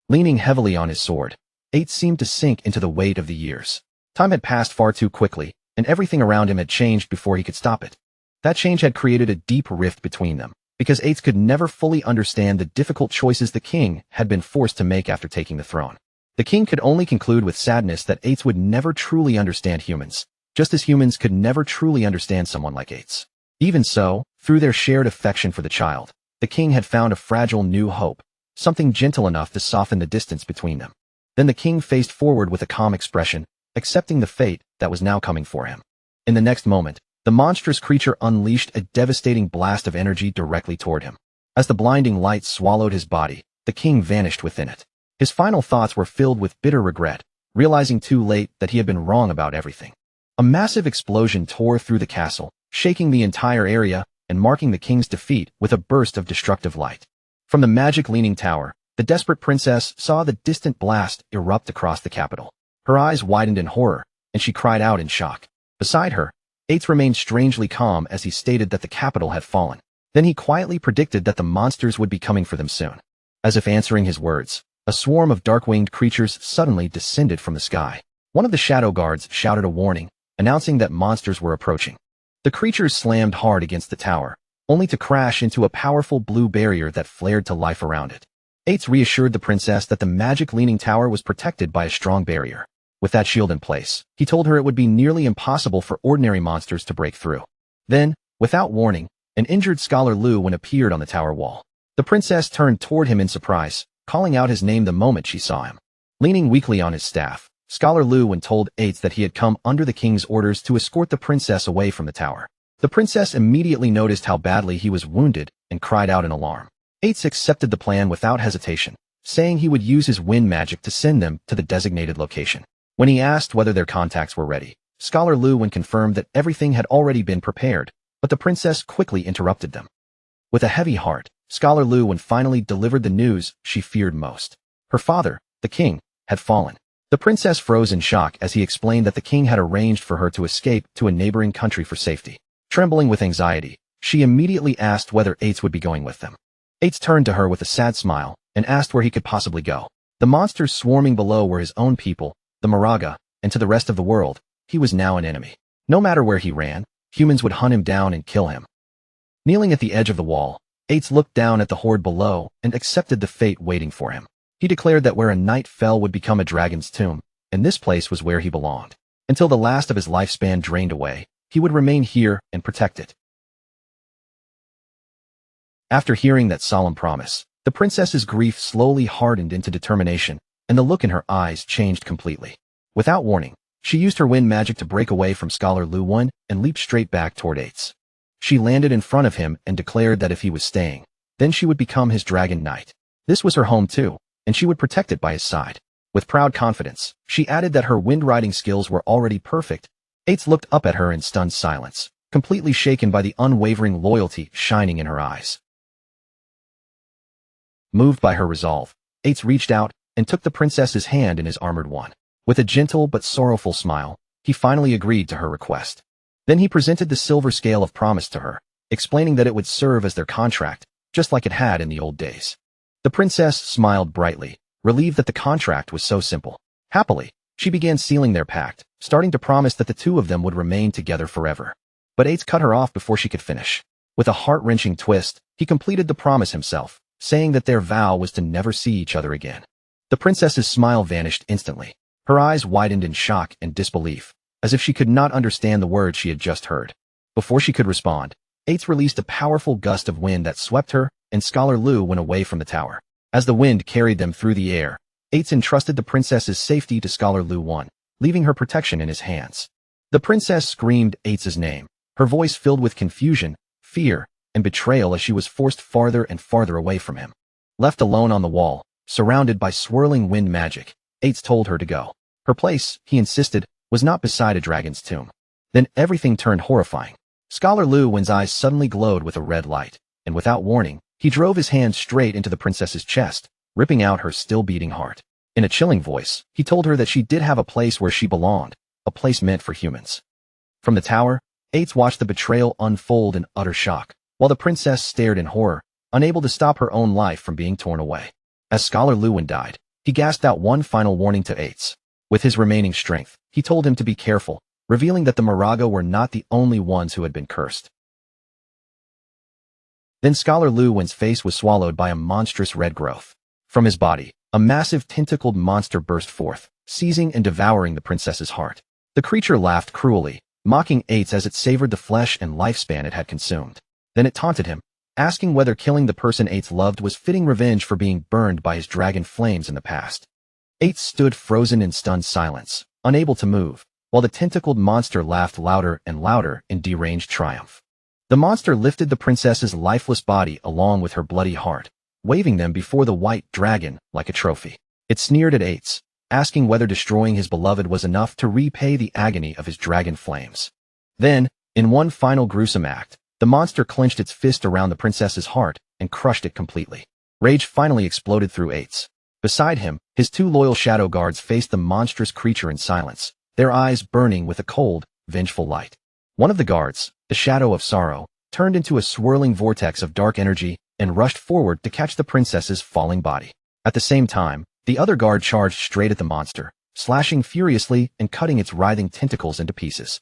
Leaning heavily on his sword, Eights seemed to sink into the weight of the years. Time had passed far too quickly, and everything around him had changed before he could stop it. That change had created a deep rift between them, because Eights could never fully understand the difficult choices the king had been forced to make after taking the throne. The king could only conclude with sadness that Eights would never truly understand humans, just as humans could never truly understand someone like Eights. Even so, through their shared affection for the child, the king had found a fragile new hope, something gentle enough to soften the distance between them. Then the king faced forward with a calm expression, accepting the fate that was now coming for him. In the next moment, the monstrous creature unleashed a devastating blast of energy directly toward him. As the blinding light swallowed his body, the king vanished within it. His final thoughts were filled with bitter regret, realizing too late that he had been wrong about everything. A massive explosion tore through the castle, shaking the entire area and marking the king's defeat with a burst of destructive light. From the magic leaning tower, the desperate princess saw the distant blast erupt across the capital. Her eyes widened in horror, and she cried out in shock. Beside her, Eights remained strangely calm as he stated that the capital had fallen. Then he quietly predicted that the monsters would be coming for them soon. As if answering his words, a swarm of dark-winged creatures suddenly descended from the sky. One of the shadow guards shouted a warning, announcing that monsters were approaching. The creatures slammed hard against the tower, only to crash into a powerful blue barrier that flared to life around it. Eights reassured the princess that the magic leaning tower was protected by a strong barrier. With that shield in place, he told her it would be nearly impossible for ordinary monsters to break through. Then, without warning, an injured Scholar Lu appeared on the tower wall. The princess turned toward him in surprise, calling out his name the moment she saw him. Leaning weakly on his staff, Scholar Lu told Eights that he had come under the king's orders to escort the princess away from the tower. The princess immediately noticed how badly he was wounded and cried out in alarm. Eights accepted the plan without hesitation, saying he would use his wind magic to send them to the designated location. When he asked whether their contacts were ready, Scholar Lu confirmed that everything had already been prepared, but the princess quickly interrupted them. With a heavy heart, Scholar Lu finally delivered the news she feared most. Her father, the king, had fallen. The princess froze in shock as he explained that the king had arranged for her to escape to a neighboring country for safety. Trembling with anxiety, she immediately asked whether Eights would be going with them. Eights turned to her with a sad smile and asked where he could possibly go. The monsters swarming below were his own people, the Moraga, and to the rest of the world, he was now an enemy. No matter where he ran, humans would hunt him down and kill him. Kneeling at the edge of the wall, Eights looked down at the horde below and accepted the fate waiting for him. He declared that where a knight fell would become a dragon's tomb, and this place was where he belonged. Until the last of his lifespan drained away, he would remain here and protect it. After hearing that solemn promise, the princess's grief slowly hardened into determination, and the look in her eyes changed completely. Without warning, she used her wind magic to break away from Scholar Lu and leaped straight back toward Eights. She landed in front of him and declared that if he was staying, then she would become his dragon knight. This was her home too, and she would protect it by his side. With proud confidence, she added that her wind riding skills were already perfect. Eights looked up at her in stunned silence, completely shaken by the unwavering loyalty shining in her eyes. Moved by her resolve, Eights reached out and took the princess's hand in his armored one. With a gentle but sorrowful smile, he finally agreed to her request. Then he presented the silver scale of promise to her, explaining that it would serve as their contract, just like it had in the old days. The princess smiled brightly, relieved that the contract was so simple. Happily, she began sealing their pact, starting to promise that the two of them would remain together forever. But Eights cut her off before she could finish. With a heart-wrenching twist, he completed the promise himself, saying that their vow was to never see each other again. The princess's smile vanished instantly. Her eyes widened in shock and disbelief, as if she could not understand the words she had just heard. Before she could respond, Eights released a powerful gust of wind that swept her and Scholar Lu away from the tower. As the wind carried them through the air, Eights entrusted the princess's safety to Scholar Lu, leaving her protection in his hands. The princess screamed Eights' name, her voice filled with confusion, fear, and betrayal as she was forced farther and farther away from him. Left alone on the wall, surrounded by swirling wind magic, Eights told her to go. Her place, he insisted, was not beside a dragon's tomb. Then everything turned horrifying. Scholar Lu's eyes suddenly glowed with a red light, and without warning, he drove his hand straight into the princess's chest, ripping out her still-beating heart. In a chilling voice, he told her that she did have a place where she belonged, a place meant for humans. From the tower, Eights watched the betrayal unfold in utter shock, while the princess stared in horror, unable to stop her own life from being torn away. As Scholar Lu died, he gasped out one final warning to Eights. With his remaining strength, he told him to be careful, revealing that the Moraga were not the only ones who had been cursed. Then Scholar Lu's face was swallowed by a monstrous red growth. From his body, a massive tentacled monster burst forth, seizing and devouring the princess's heart. The creature laughed cruelly, mocking Eights as it savored the flesh and lifespan it had consumed. Then it taunted him, asking whether killing the person Eights loved was fitting revenge for being burned by his dragon flames in the past. Eights stood frozen in stunned silence, unable to move, while the tentacled monster laughed louder and louder in deranged triumph. The monster lifted the princess's lifeless body along with her bloody heart, waving them before the white dragon like a trophy. It sneered at Ates, asking whether destroying his beloved was enough to repay the agony of his dragon flames. Then, in one final gruesome act, the monster clenched its fist around the princess's heart and crushed it completely. Rage finally exploded through Ates. Beside him, his two loyal shadow guards faced the monstrous creature in silence, their eyes burning with a cold, vengeful light. One of the guards, the Shadow of Sorrow, turned into a swirling vortex of dark energy and rushed forward to catch the princess's falling body. At the same time, the other guard charged straight at the monster, slashing furiously and cutting its writhing tentacles into pieces.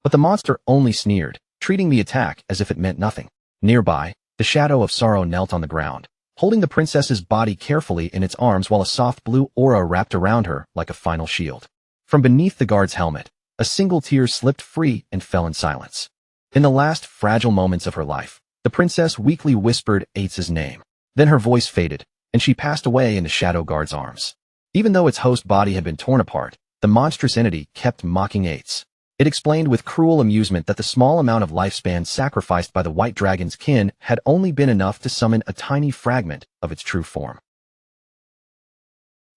But the monster only sneered, treating the attack as if it meant nothing. Nearby, the Shadow of Sorrow knelt on the ground, holding the princess's body carefully in its arms while a soft blue aura wrapped around her like a final shield. From beneath the guard's helmet, a single tear slipped free and fell in silence. In the last fragile moments of her life, the princess weakly whispered Ates' name. Then her voice faded, and she passed away in the Shadow Guard's arms. Even though its host body had been torn apart, the monstrous entity kept mocking Ates. It explained with cruel amusement that the small amount of lifespan sacrificed by the white dragon's kin had only been enough to summon a tiny fragment of its true form.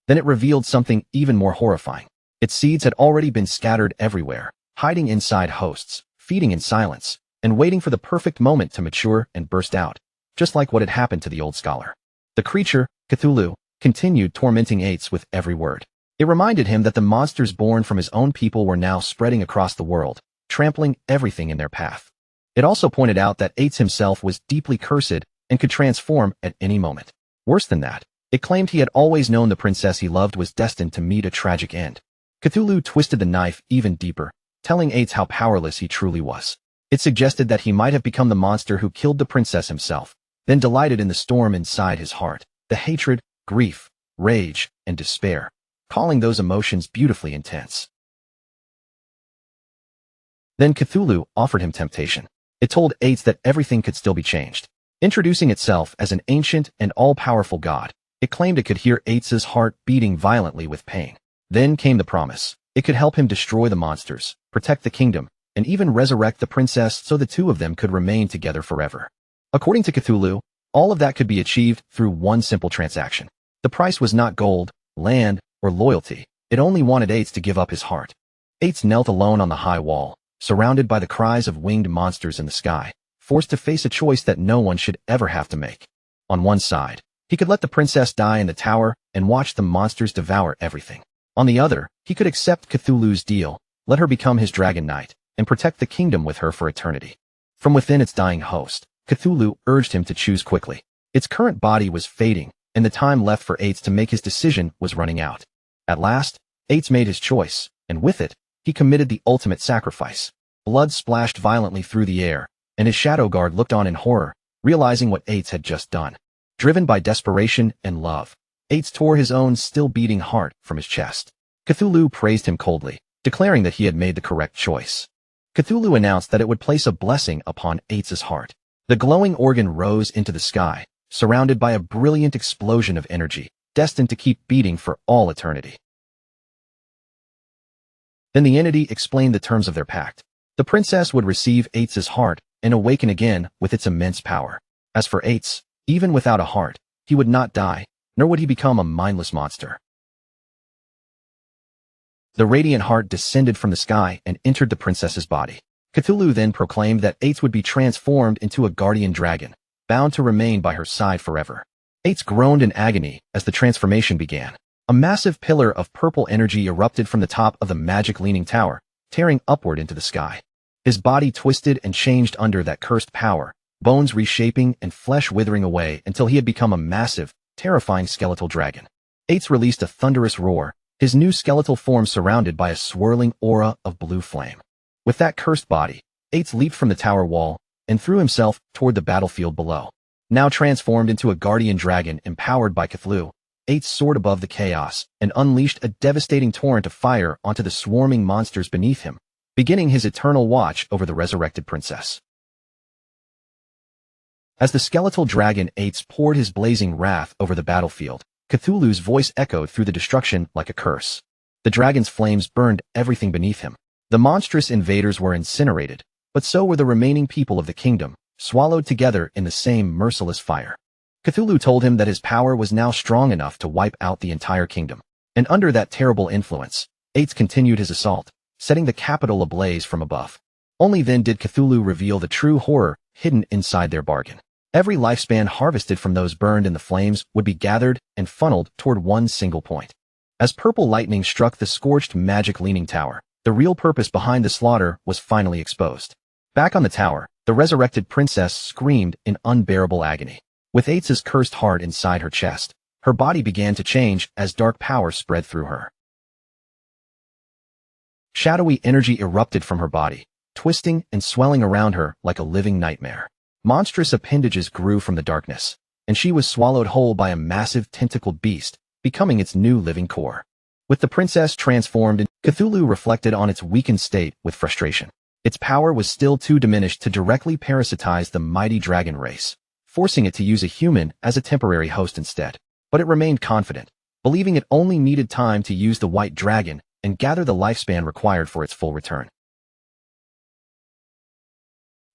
Then it revealed something even more horrifying. Its seeds had already been scattered everywhere, hiding inside hosts, feeding in silence, and waiting for the perfect moment to mature and burst out, just like what had happened to the old scholar. The creature, Cthulhu, continued tormenting Ates with every word. It reminded him that the monsters born from his own people were now spreading across the world, trampling everything in their path. It also pointed out that Ates himself was deeply cursed and could transform at any moment. Worse than that, it claimed he had always known the princess he loved was destined to meet a tragic end. Cthulhu twisted the knife even deeper, telling Ates how powerless he truly was. It suggested that he might have become the monster who killed the princess himself, then delighted in the storm inside his heart, the hatred, grief, rage, and despair, calling those emotions beautifully intense. Then Cthulhu offered him temptation. It told Ates that everything could still be changed. Introducing itself as an ancient and all-powerful god, it claimed it could hear Ates' heart beating violently with pain. Then came the promise. It could help him destroy the monsters, protect the kingdom, and even resurrect the princess so the two of them could remain together forever. According to Cthulhu, all of that could be achieved through one simple transaction. The price was not gold, land, or loyalty. It only wanted Ates to give up his heart. Ates knelt alone on the high wall, surrounded by the cries of winged monsters in the sky, forced to face a choice that no one should ever have to make. On one side, he could let the princess die in the tower and watch the monsters devour everything. On the other, he could accept Cthulhu's deal, let her become his dragon knight, and protect the kingdom with her for eternity. From within its dying host, Cthulhu urged him to choose quickly. Its current body was fading, and the time left for Ates to make his decision was running out. At last, Ates made his choice, and with it, he committed the ultimate sacrifice. Blood splashed violently through the air, and his shadow guard looked on in horror, realizing what Ates had just done. Driven by desperation and love, Ates tore his own still-beating heart from his chest. Cthulhu praised him coldly, declaring that he had made the correct choice. Cthulhu announced that it would place a blessing upon Ates' heart. The glowing organ rose into the sky, surrounded by a brilliant explosion of energy, destined to keep beating for all eternity. Then the entity explained the terms of their pact. The princess would receive Ates' heart and awaken again with its immense power. As for Ates, even without a heart, he would not die, nor would he become a mindless monster. The radiant heart descended from the sky and entered the princess's body. Cthulhu then proclaimed that Ates would be transformed into a guardian dragon, bound to remain by her side forever. Ates groaned in agony as the transformation began. A massive pillar of purple energy erupted from the top of the magic-leaning tower, tearing upward into the sky. His body twisted and changed under that cursed power, bones reshaping and flesh withering away until he had become a massive, terrifying skeletal dragon. Ates released a thunderous roar, his new skeletal form surrounded by a swirling aura of blue flame. With that cursed body, Ates leaped from the tower wall and threw himself toward the battlefield below. Now transformed into a guardian dragon empowered by Cthulhu, Ates soared above the chaos and unleashed a devastating torrent of fire onto the swarming monsters beneath him, beginning his eternal watch over the resurrected princess. As the skeletal dragon Ates poured his blazing wrath over the battlefield, Cthulhu's voice echoed through the destruction like a curse. The dragon's flames burned everything beneath him. The monstrous invaders were incinerated, but so were the remaining people of the kingdom, swallowed together in the same merciless fire. Cthulhu told him that his power was now strong enough to wipe out the entire kingdom. And under that terrible influence, Ates continued his assault, setting the capital ablaze from above. Only then did Cthulhu reveal the true horror hidden inside their bargain. Every lifespan harvested from those burned in the flames would be gathered and funneled toward one single point. As purple lightning struck the scorched magic leaning tower, the real purpose behind the slaughter was finally exposed. Back on the tower, the resurrected princess screamed in unbearable agony. With Ates's cursed heart inside her chest, her body began to change as dark power spread through her. Shadowy energy erupted from her body, twisting and swelling around her like a living nightmare. Monstrous appendages grew from the darkness, and she was swallowed whole by a massive tentacled beast, becoming its new living core. With the princess transformed, Cthulhu reflected on its weakened state with frustration. Its power was still too diminished to directly parasitize the mighty dragon race, forcing it to use a human as a temporary host instead. But it remained confident, believing it only needed time to use the white dragon and gather the lifespan required for its full return.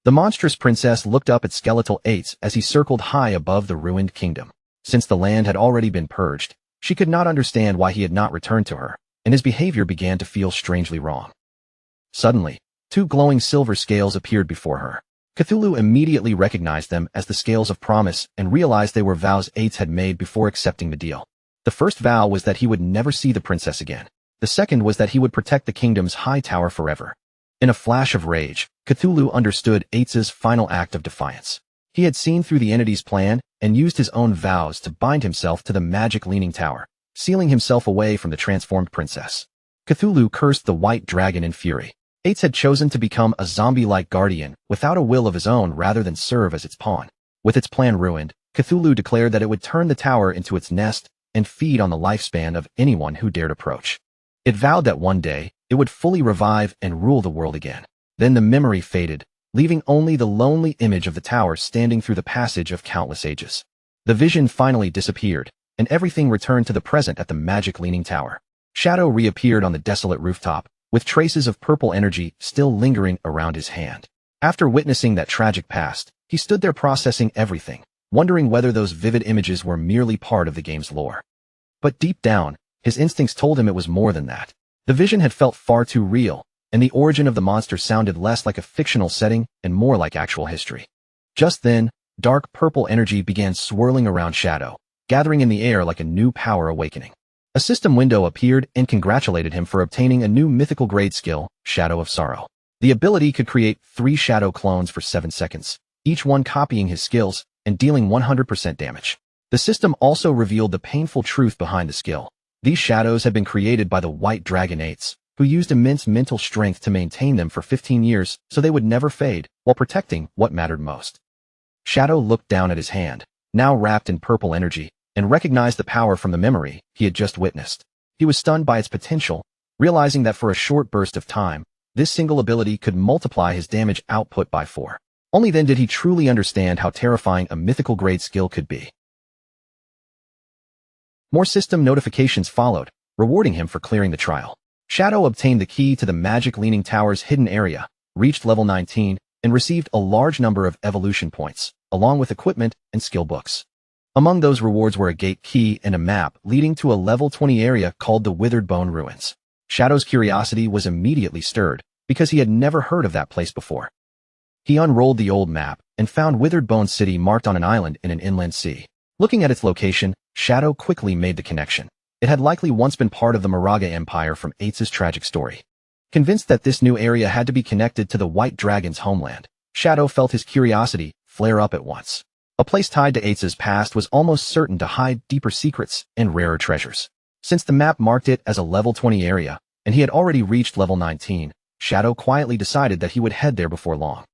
The monstrous princess looked up at skeletal Ates as he circled high above the ruined kingdom. Since the land had already been purged, she could not understand why he had not returned to her, and his behavior began to feel strangely wrong. Suddenly, two glowing silver scales appeared before her. Cthulhu immediately recognized them as the scales of promise and realized they were vows Ates had made before accepting the deal. The first vow was that he would never see the princess again. The second was that he would protect the kingdom's high tower forever. In a flash of rage, Cthulhu understood Ates's final act of defiance. He had seen through the entity's plan and used his own vows to bind himself to the magic leaning tower, sealing himself away from the transformed princess. Cthulhu cursed the white dragon in fury. Ates had chosen to become a zombie-like guardian without a will of his own rather than serve as its pawn. With its plan ruined, Cthulhu declared that it would turn the tower into its nest and feed on the lifespan of anyone who dared approach. It vowed that one day, it would fully revive and rule the world again. Then the memory faded, leaving only the lonely image of the tower standing through the passage of countless ages. The vision finally disappeared, and everything returned to the present at the magic leaning tower. Shadow reappeared on the desolate rooftop, with traces of purple energy still lingering around his hand. After witnessing that tragic past, he stood there processing everything, wondering whether those vivid images were merely part of the game's lore. But deep down, his instincts told him it was more than that. The vision had felt far too real, and the origin of the monster sounded less like a fictional setting and more like actual history. Just then, dark purple energy began swirling around Shadow, gathering in the air like a new power awakening. A system window appeared and congratulated him for obtaining a new mythical grade skill, Shadow of Sorrow. The ability could create 3 shadow clones for 7 seconds, each one copying his skills and dealing 100% damage. The system also revealed the painful truth behind the skill. These shadows had been created by the white dragon Ates, who used immense mental strength to maintain them for 15 years so they would never fade, while protecting what mattered most. Shadow looked down at his hand, now wrapped in purple energy, and recognized the power from the memory he had just witnessed. He was stunned by its potential, realizing that for a short burst of time, this single ability could multiply his damage output by 4. Only then did he truly understand how terrifying a mythical grade skill could be. More system notifications followed, rewarding him for clearing the trial. Shadow obtained the key to the magic leaning tower's hidden area, reached level 19, and received a large number of evolution points, along with equipment and skill books. Among those rewards were a gate key and a map leading to a level 20 area called the Withered Bone Ruins. Shadow's curiosity was immediately stirred, because he had never heard of that place before. He unrolled the old map and found Withered Bone City marked on an island in an inland sea. Looking at its location, Shadow quickly made the connection. It had likely once been part of the Moraga Empire from Ates's tragic story. Convinced that this new area had to be connected to the White Dragon's homeland, Shadow felt his curiosity flare up at once. A place tied to Ates's past was almost certain to hide deeper secrets and rarer treasures. Since the map marked it as a level 20 area, and he had already reached level 19, Shadow quietly decided that he would head there before long.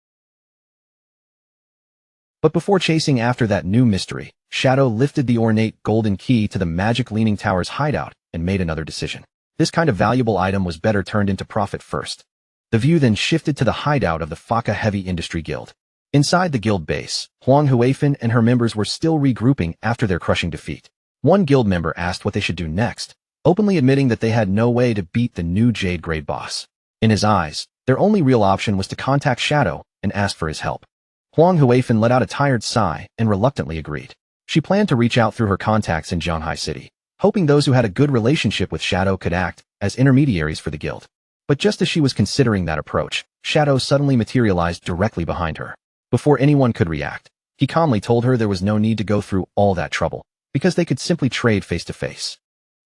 But before chasing after that new mystery, Shadow lifted the ornate golden key to the magic leaning tower's hideout and made another decision. This kind of valuable item was better turned into profit first. The view then shifted to the hideout of the Faka Heavy Industry Guild. Inside the guild base, Huang Huifan and her members were still regrouping after their crushing defeat. One guild member asked what they should do next, openly admitting that they had no way to beat the new Jade Grade boss. In his eyes, their only real option was to contact Shadow and ask for his help. Huang Huifan let out a tired sigh and reluctantly agreed. She planned to reach out through her contacts in Zhanghai City, hoping those who had a good relationship with Shadow could act as intermediaries for the guild. But just as she was considering that approach, Shadow suddenly materialized directly behind her. Before anyone could react, he calmly told her there was no need to go through all that trouble, because they could simply trade face to face.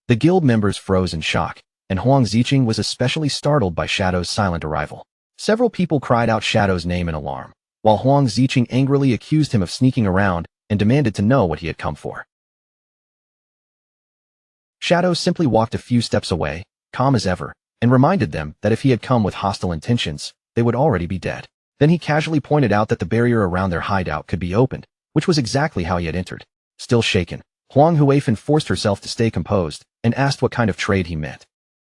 The guild members froze in shock, and Huang Ziqing was especially startled by Shadow's silent arrival. Several people cried out Shadow's name in alarm, while Huang Ziqing angrily accused him of sneaking around and demanded to know what he had come for. Shadow simply walked a few steps away, calm as ever, and reminded them that if he had come with hostile intentions, they would already be dead. Then he casually pointed out that the barrier around their hideout could be opened, which was exactly how he had entered. Still shaken, Huang Huifan forced herself to stay composed and asked what kind of trade he meant.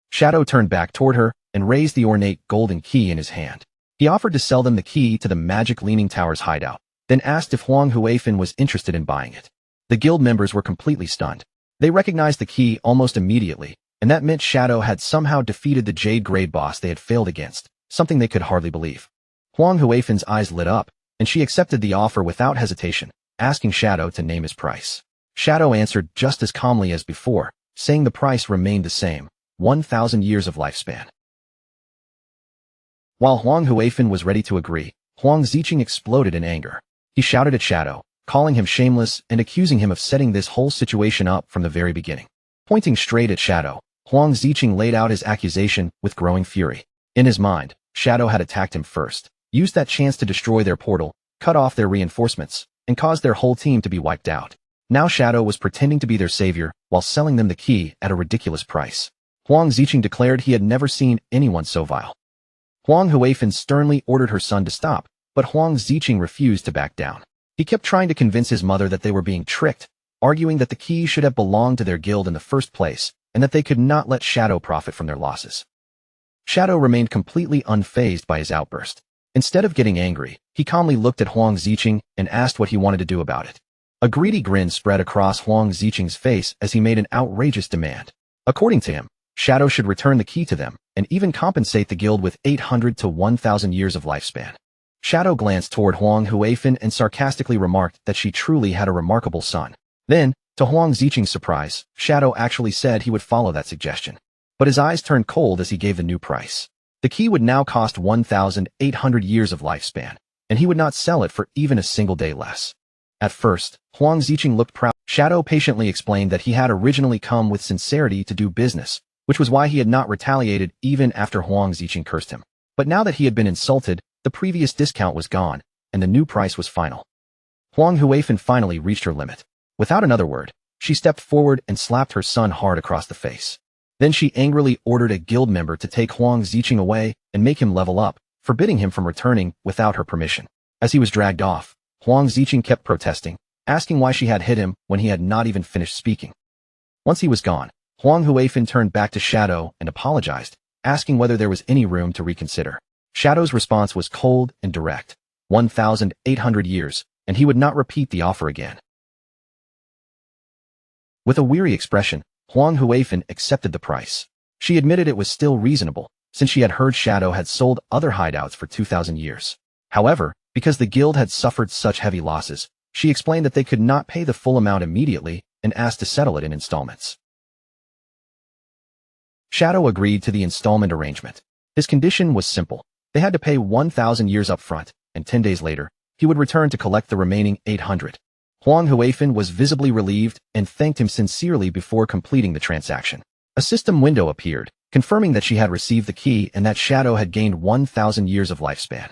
Shadow turned back toward her and raised the ornate golden key in his hand. He offered to sell them the key to the magic Leaning Tower's hideout, then asked if Huang Huifan was interested in buying it. The guild members were completely stunned. They recognized the key almost immediately, and that meant Shadow had somehow defeated the Jade Grade boss they had failed against, something they could hardly believe. Huang Huifan's eyes lit up, and she accepted the offer without hesitation, asking Shadow to name his price. Shadow answered just as calmly as before, saying the price remained the same, 1,000 years of lifespan. While Huang Huifan was ready to agree, Huang Ziqing exploded in anger. He shouted at Shadow, calling him shameless and accusing him of setting this whole situation up from the very beginning. Pointing straight at Shadow, Huang Ziqing laid out his accusation with growing fury. In his mind, Shadow had attacked him first, used that chance to destroy their portal, cut off their reinforcements, and caused their whole team to be wiped out. Now Shadow was pretending to be their savior while selling them the key at a ridiculous price. Huang Ziqing declared he had never seen anyone so vile. Huang Huifan sternly ordered her son to stop, but Huang Ziqing refused to back down. He kept trying to convince his mother that they were being tricked, arguing that the key should have belonged to their guild in the first place, and that they could not let Shadow profit from their losses. Shadow remained completely unfazed by his outburst. Instead of getting angry, he calmly looked at Huang Ziqing and asked what he wanted to do about it. A greedy grin spread across Huang Ziqing's face as he made an outrageous demand. According to him, Shadow should return the key to them, and even compensate the guild with 800 to 1,000 years of lifespan. Shadow glanced toward Huang Huifan and sarcastically remarked that she truly had a remarkable son. Then, to Huang Ziqing's surprise, Shadow actually said he would follow that suggestion. But his eyes turned cold as he gave the new price. The key would now cost 1,800 years of lifespan, and he would not sell it for even a single day less. At first, Huang Ziqing looked proud. Shadow patiently explained that he had originally come with sincerity to do business, which was why he had not retaliated even after Huang Ziqing cursed him. But now that he had been insulted, the previous discount was gone, and the new price was final. Huang Huifan finally reached her limit. Without another word, she stepped forward and slapped her son hard across the face. Then she angrily ordered a guild member to take Huang Ziqing away and make him level up, forbidding him from returning without her permission. As he was dragged off, Huang Ziqing kept protesting, asking why she had hit him when he had not even finished speaking. Once he was gone, Huang Huifan turned back to Shadow and apologized, asking whether there was any room to reconsider. Shadow's response was cold and direct, 1,800 years, and he would not repeat the offer again. With a weary expression, Huang Huifan accepted the price. She admitted it was still reasonable, since she had heard Shadow had sold other hideouts for 2,000 years. However, because the guild had suffered such heavy losses, she explained that they could not pay the full amount immediately and asked to settle it in installments. Shadow agreed to the installment arrangement. His condition was simple. They had to pay 1,000 years up front, and 10 days later, he would return to collect the remaining 800. Huang Huifan was visibly relieved and thanked him sincerely before completing the transaction. A system window appeared, confirming that she had received the key and that Shadow had gained 1,000 years of lifespan.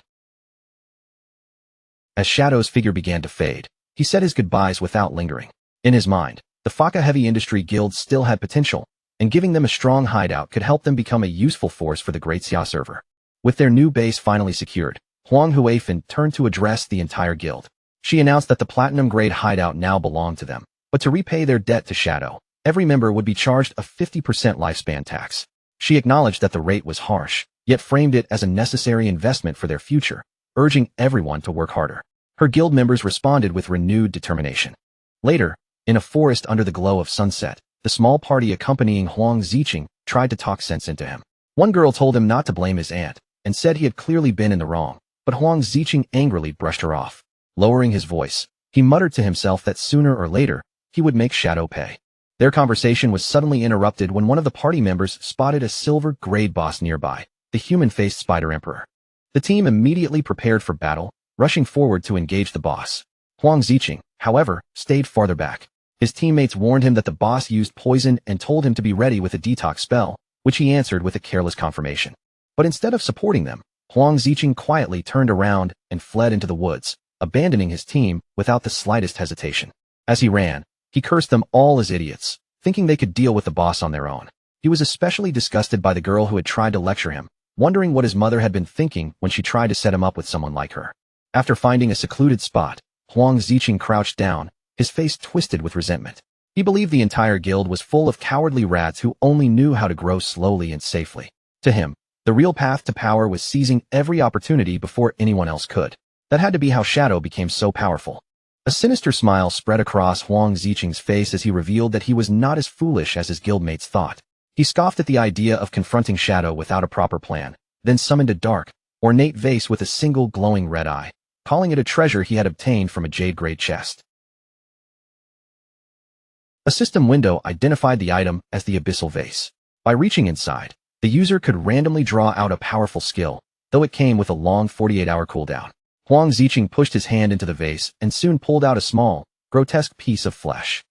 As Shadow's figure began to fade, he said his goodbyes without lingering. In his mind, the Faka Heavy Industry Guild still had potential, and giving them a strong hideout could help them become a useful force for the Great Xia server. With their new base finally secured, Huang Huifan turned to address the entire guild. She announced that the platinum-grade hideout now belonged to them, but to repay their debt to Shadow, every member would be charged a 50% lifespan tax. She acknowledged that the rate was harsh, yet framed it as a necessary investment for their future, urging everyone to work harder. Her guild members responded with renewed determination. Later, in a forest under the glow of sunset, the small party accompanying Huang Ziqing tried to talk sense into him. One girl told him not to blame his aunt, and said he had clearly been in the wrong, but Huang Ziqing angrily brushed her off. Lowering his voice, He muttered to himself that sooner or later, he would make Shadow pay. Their conversation was suddenly interrupted when one of the party members spotted a silver grade boss nearby, the human-faced Spider Emperor. The team immediately prepared for battle, rushing forward to engage the boss. Huang Ziqing, however, stayed farther back. His teammates warned him that the boss used poison and told him to be ready with a detox spell, which he answered with a careless confirmation. But instead of supporting them, Huang Ziqing quietly turned around and fled into the woods, abandoning his team without the slightest hesitation. As he ran, he cursed them all as idiots, thinking they could deal with the boss on their own. He was especially disgusted by the girl who had tried to lecture him, wondering what his mother had been thinking when she tried to set him up with someone like her. After finding a secluded spot, Huang Ziqing crouched down, his face twisted with resentment. He believed the entire guild was full of cowardly rats who only knew how to grow slowly and safely. To him, the real path to power was seizing every opportunity before anyone else could. That had to be how Shadow became so powerful. A sinister smile spread across Huang Ziqing's face as he revealed that he was not as foolish as his guildmates thought. He scoffed at the idea of confronting Shadow without a proper plan, then summoned a dark, ornate vase with a single glowing red eye, calling it a treasure he had obtained from a jade-grade chest. A system window identified the item as the Abyssal Vase. By reaching inside, the user could randomly draw out a powerful skill, though it came with a long 48-hour cooldown. Huang Ziqing pushed his hand into the vase and soon pulled out a small, grotesque piece of flesh.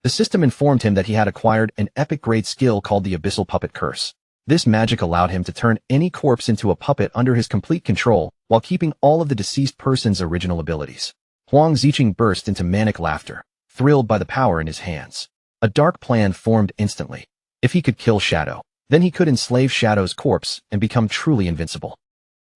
The system informed him that he had acquired an epic-grade skill called the Abyssal Puppet Curse. This magic allowed him to turn any corpse into a puppet under his complete control while keeping all of the deceased person's original abilities. Huang Ziqing burst into manic laughter, thrilled by the power in his hands. A dark plan formed instantly. If he could kill Shadow, then he could enslave Shadow's corpse and become truly invincible.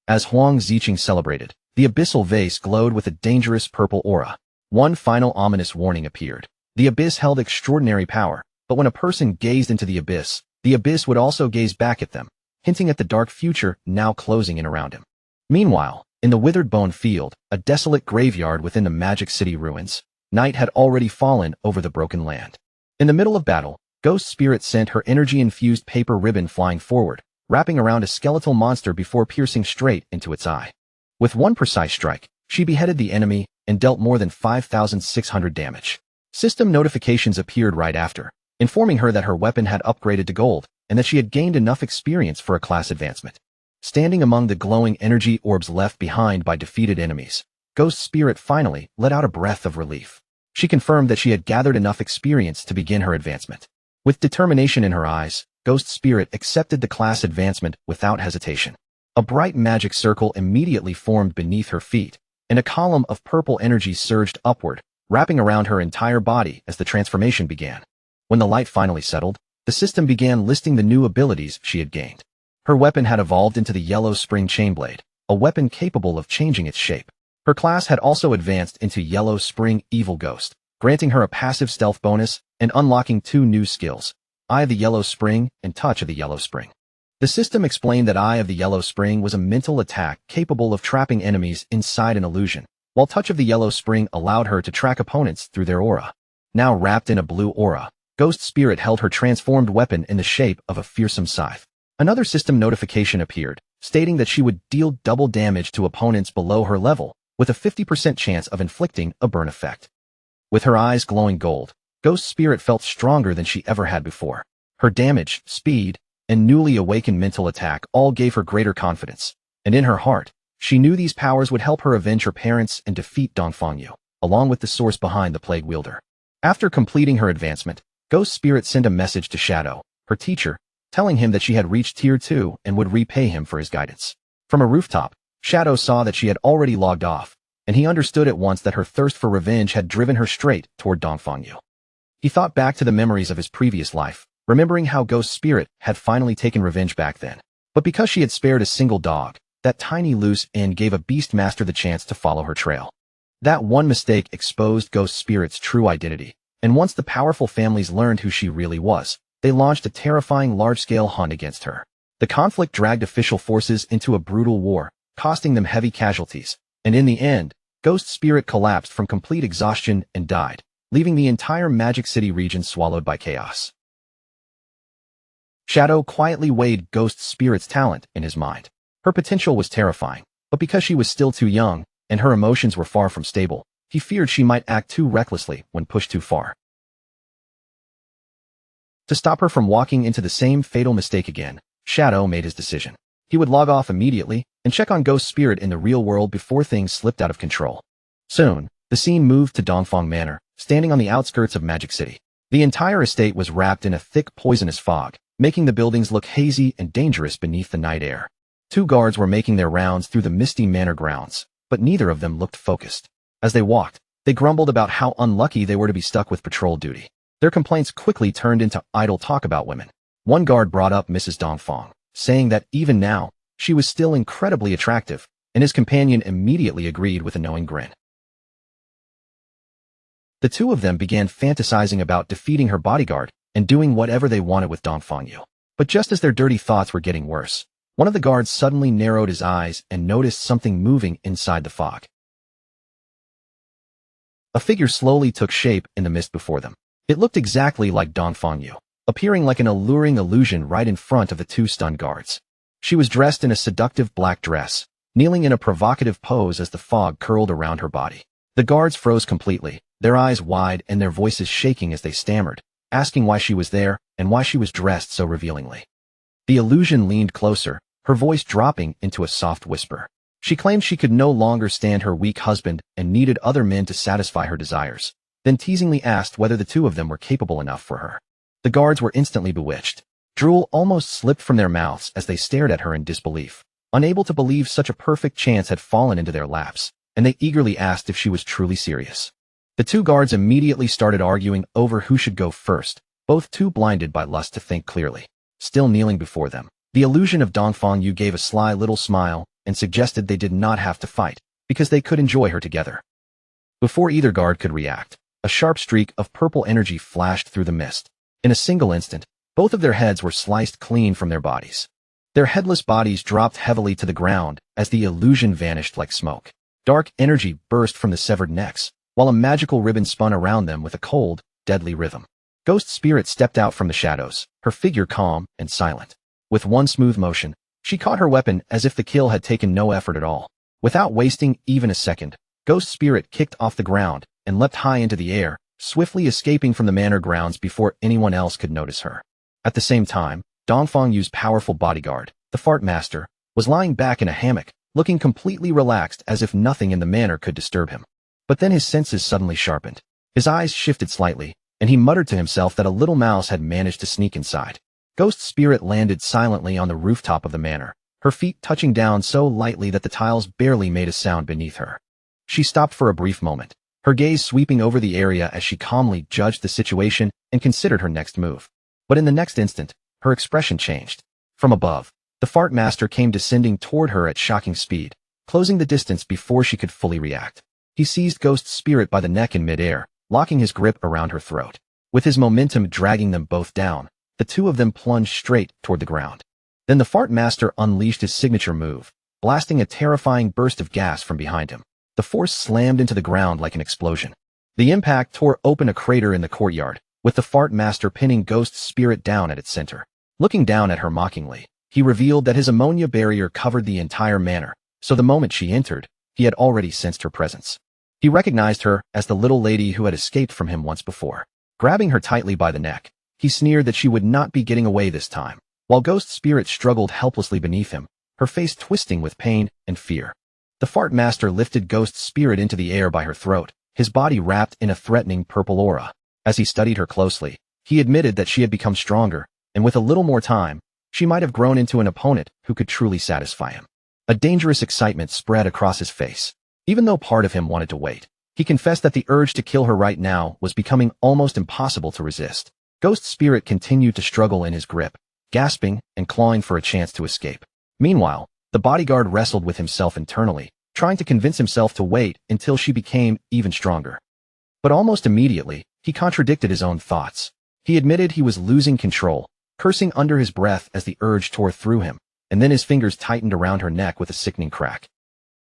As Huang Ziqing celebrated, the Abyssal Vase glowed with a dangerous purple aura. One final ominous warning appeared. The abyss held extraordinary power, but when a person gazed into the abyss would also gaze back at them, hinting at the dark future now closing in around him. Meanwhile, in the Withered Bone Field, a desolate graveyard within the Magic City ruins, night had already fallen over the broken land. In the middle of battle, Ghost Spirit sent her energy-infused paper ribbon flying forward, wrapping around a skeletal monster before piercing straight into its eye. With one precise strike, she beheaded the enemy and dealt more than 5,600 damage. System notifications appeared right after, informing her that her weapon had upgraded to gold and that she had gained enough experience for a class advancement. Standing among the glowing energy orbs left behind by defeated enemies, Ghost Spirit finally let out a breath of relief. She confirmed that she had gathered enough experience to begin her advancement. With determination in her eyes, Ghost Spirit accepted the class advancement without hesitation. A bright magic circle immediately formed beneath her feet, and a column of purple energy surged upward, wrapping around her entire body as the transformation began. When the light finally settled, the system began listing the new abilities she had gained. Her weapon had evolved into the Yellow Spring Chainblade, a weapon capable of changing its shape. Her class had also advanced into Yellow Spring Evil Ghost, granting her a passive stealth bonus and unlocking 2 new skills, Eye of the Yellow Spring and Touch of the Yellow Spring. The system explained that Eye of the Yellow Spring was a mental attack capable of trapping enemies inside an illusion, while Touch of the Yellow Spring allowed her to track opponents through their aura. Now wrapped in a blue aura, Ghost Spirit held her transformed weapon in the shape of a fearsome scythe. Another system notification appeared, stating that she would deal double damage to opponents below her level, with a 50% chance of inflicting a burn effect. With her eyes glowing gold, Ghost Spirit felt stronger than she ever had before. Her damage, speed, and newly awakened mental attack all gave her greater confidence, and in her heart, she knew these powers would help her avenge her parents and defeat Dongfang Yu, along with the source behind the Plague Wielder. After completing her advancement, Ghost Spirit sent a message to Shadow, her teacher, telling him that she had reached Tier 2 and would repay him for his guidance. From a rooftop, Shadow saw that she had already logged off, and he understood at once that her thirst for revenge had driven her straight toward Dongfang Yu. He thought back to the memories of his previous life, remembering how Ghost Spirit had finally taken revenge back then. But because she had spared a single dog, that tiny loose end gave a Beastmaster the chance to follow her trail. That one mistake exposed Ghost Spirit's true identity, and once the powerful families learned who she really was, they launched a terrifying large-scale hunt against her. The conflict dragged official forces into a brutal war, costing them heavy casualties, and in the end, Ghost Spirit collapsed from complete exhaustion and died, leaving the entire Magic City region swallowed by chaos. Shadow quietly weighed Ghost Spirit's talent in his mind. Her potential was terrifying, but because she was still too young, and her emotions were far from stable, He feared she might act too recklessly when pushed too far. To stop her from walking into the same fatal mistake again, Shadow made his decision. He would log off immediately and check on Ghost Spirit in the real world before things slipped out of control. Soon, the scene moved to Dongfang Manor, standing on the outskirts of Magic City. The entire estate was wrapped in a thick poisonous fog, making the buildings look hazy and dangerous beneath the night air. 2 guards were making their rounds through the misty manor grounds, but neither of them looked focused. As they walked, they grumbled about how unlucky they were to be stuck with patrol duty. Their complaints quickly turned into idle talk about women. One guard brought up Mrs. Dongfang, saying that even now, she was still incredibly attractive, and his companion immediately agreed with a knowing grin. The two of them began fantasizing about defeating her bodyguard and doing whatever they wanted with Dongfang Yu. But just as their dirty thoughts were getting worse, one of the guards suddenly narrowed his eyes and noticed something moving inside the fog. A figure slowly took shape in the mist before them. It looked exactly like Dongfang Yu, appearing like an alluring illusion right in front of the 2 stunned guards. She was dressed in a seductive black dress, kneeling in a provocative pose as the fog curled around her body. The guards froze completely, their eyes wide and their voices shaking as they stammered, asking why she was there and why she was dressed so revealingly. The illusion leaned closer, her voice dropping into a soft whisper. She claimed she could no longer stand her weak husband and needed other men to satisfy her desires, then teasingly asked whether the 2 of them were capable enough for her. The guards were instantly bewitched. Drool almost slipped from their mouths as they stared at her in disbelief, unable to believe such a perfect chance had fallen into their laps, and they eagerly asked if she was truly serious. The 2 guards immediately started arguing over who should go first, both too blinded by lust to think clearly. Still kneeling before them, the illusion of Dongfang Yu gave a sly little smile and suggested they did not have to fight, because they could enjoy her together. Before either guard could react, a sharp streak of purple energy flashed through the mist. In a single instant, both of their heads were sliced clean from their bodies. Their headless bodies dropped heavily to the ground as the illusion vanished like smoke. Dark energy burst from the severed necks, while a magical ribbon spun around them with a cold, deadly rhythm. Ghost Spirit stepped out from the shadows, her figure calm and silent. With one smooth motion, she caught her weapon as if the kill had taken no effort at all. Without wasting even a second, Ghost Spirit kicked off the ground and leapt high into the air, swiftly escaping from the manor grounds before anyone else could notice her. At the same time, Dongfang Yu's powerful bodyguard, the Fart Master, was lying back in a hammock, looking completely relaxed as if nothing in the manor could disturb him. But then his senses suddenly sharpened. His eyes shifted slightly, and he muttered to himself that a little mouse had managed to sneak inside. Ghost Spirit landed silently on the rooftop of the manor, her feet touching down so lightly that the tiles barely made a sound beneath her. She stopped for a brief moment, her gaze sweeping over the area as she calmly judged the situation and considered her next move. But in the next instant, her expression changed. From above, the Fart Master came descending toward her at shocking speed, closing the distance before she could fully react. He seized Ghost Spirit by the neck in midair, locking his grip around her throat. With his momentum dragging them both down, the 2 of them plunged straight toward the ground. Then the Fart Master unleashed his signature move, blasting a terrifying burst of gas from behind him. The force slammed into the ground like an explosion. The impact tore open a crater in the courtyard, with the Fart Master pinning Ghost Spirit down at its center. Looking down at her mockingly, he revealed that his ammonia barrier covered the entire manor, so the moment she entered, he had already sensed her presence. He recognized her as the little lady who had escaped from him once before. Grabbing her tightly by the neck, he sneered that she would not be getting away this time, while Ghost Spirit struggled helplessly beneath him, her face twisting with pain and fear. The Fart Master lifted Ghost Spirit into the air by her throat, his body wrapped in a threatening purple aura. As he studied her closely, he admitted that she had become stronger, and with a little more time, she might have grown into an opponent who could truly satisfy him. A dangerous excitement spread across his face. Even though part of him wanted to wait, he confessed that the urge to kill her right now was becoming almost impossible to resist. Ghost Spirit continued to struggle in his grip, gasping and clawing for a chance to escape. Meanwhile, the bodyguard wrestled with himself internally, trying to convince himself to wait until she became even stronger. But almost immediately, he contradicted his own thoughts. He admitted he was losing control, cursing under his breath as the urge tore through him, and then his fingers tightened around her neck with a sickening crack.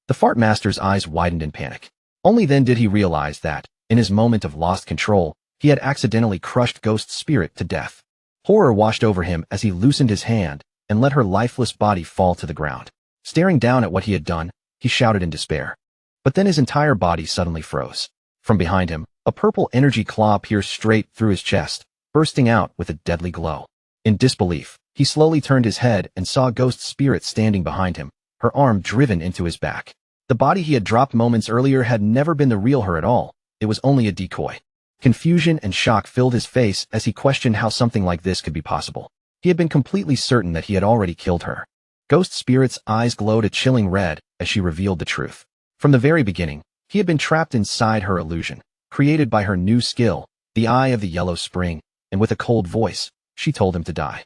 The Fart Master's eyes widened in panic. Only then did he realize that, in his moment of lost control, he had accidentally crushed Ghost Spirit to death. Horror washed over him as he loosened his hand and let her lifeless body fall to the ground. Staring down at what he had done, he shouted in despair. But then his entire body suddenly froze. From behind him, a purple energy claw pierced straight through his chest, bursting out with a deadly glow. In disbelief, he slowly turned his head and saw Ghost Spirit standing behind him, her arm driven into his back. The body he had dropped moments earlier had never been the real her at all. It was only a decoy. Confusion and shock filled his face as he questioned how something like this could be possible. He had been completely certain that he had already killed her. Ghost Spirit's eyes glowed a chilling red as she revealed the truth. From the very beginning, he had been trapped inside her illusion, created by her new skill, the Eye of the Yellow Spring, and with a cold voice, she told him to die.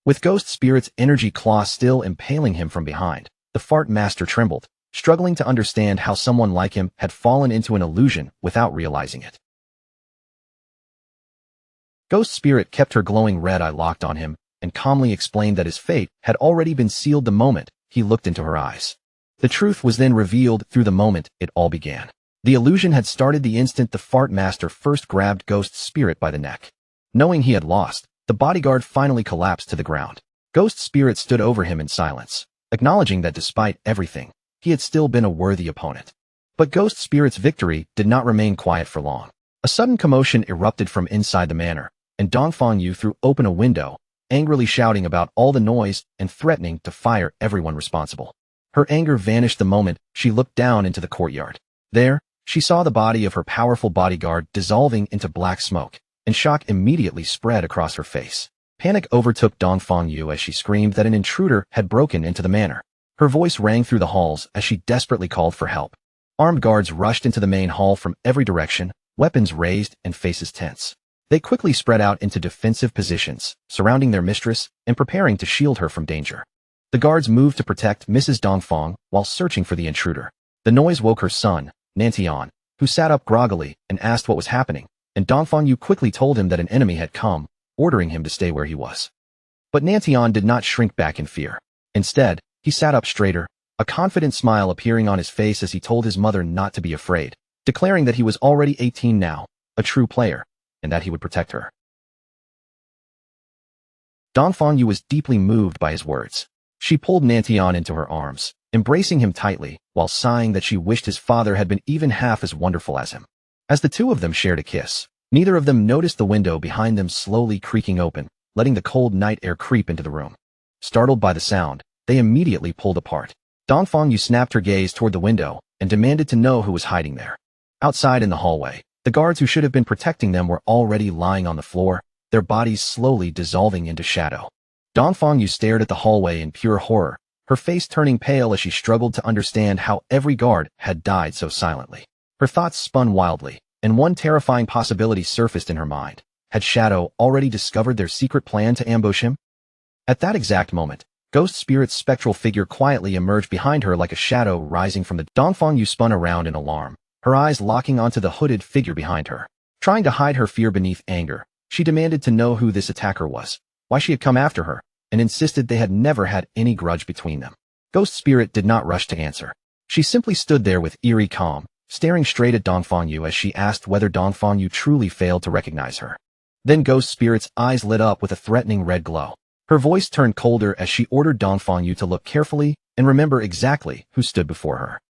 With Ghost Spirit's energy claw still impaling him from behind, the Fart Master trembled, struggling to understand how someone like him had fallen into an illusion without realizing it. Ghost Spirit kept her glowing red eye locked on him and calmly explained that his fate had already been sealed the moment he looked into her eyes. The truth was then revealed through the moment it all began. The illusion had started the instant the Fart Master first grabbed Ghost Spirit by the neck. Knowing he had lost, the bodyguard finally collapsed to the ground. Ghost Spirit stood over him in silence, acknowledging that despite everything, he had still been a worthy opponent. But Ghost Spirit's victory did not remain quiet for long. A sudden commotion erupted from inside the manor, and Dongfang Yu threw open a window, angrily shouting about all the noise and threatening to fire everyone responsible. Her anger vanished the moment she looked down into the courtyard. There, she saw the body of her powerful bodyguard dissolving into black smoke, and shock immediately spread across her face. Panic overtook Dongfang Yu as she screamed that an intruder had broken into the manor. Her voice rang through the halls as she desperately called for help. Armed guards rushed into the main hall from every direction, weapons raised and faces tense. They quickly spread out into defensive positions, surrounding their mistress and preparing to shield her from danger. The guards moved to protect Mrs. Dongfang while searching for the intruder. The noise woke her son, Nantian, who sat up groggily and asked what was happening, and Dongfang Yu quickly told him that an enemy had come, ordering him to stay where he was. But Nantian did not shrink back in fear. Instead, he sat up straighter, a confident smile appearing on his face as he told his mother not to be afraid, declaring that he was already 18 now, a true player, and that he would protect her. Dongfang Yu was deeply moved by his words. She pulled Nantian into her arms, embracing him tightly, while sighing that she wished his father had been even half as wonderful as him. As the two of them shared a kiss, neither of them noticed the window behind them slowly creaking open, letting the cold night air creep into the room. Startled by the sound, they immediately pulled apart. Dongfang Yu snapped her gaze toward the window and demanded to know who was hiding there. Outside in the hallway, the guards who should have been protecting them were already lying on the floor, their bodies slowly dissolving into shadow. Dongfang Yu stared at the hallway in pure horror, her face turning pale as she struggled to understand how every guard had died so silently. Her thoughts spun wildly, and one terrifying possibility surfaced in her mind. Had Shadow already discovered their secret plan to ambush him? At that exact moment, Ghost Spirit's spectral figure quietly emerged behind her like a shadow rising from the Dongfang Yu spun around in alarm, her eyes locking onto the hooded figure behind her. Trying to hide her fear beneath anger, she demanded to know who this attacker was, why she had come after her, and insisted they had never had any grudge between them. Ghost Spirit did not rush to answer. She simply stood there with eerie calm, staring straight at Dongfang Yu as she asked whether Dongfang Yu truly failed to recognize her. Then Ghost Spirit's eyes lit up with a threatening red glow. Her voice turned colder as she ordered Dongfang Yu to look carefully and remember exactly who stood before her.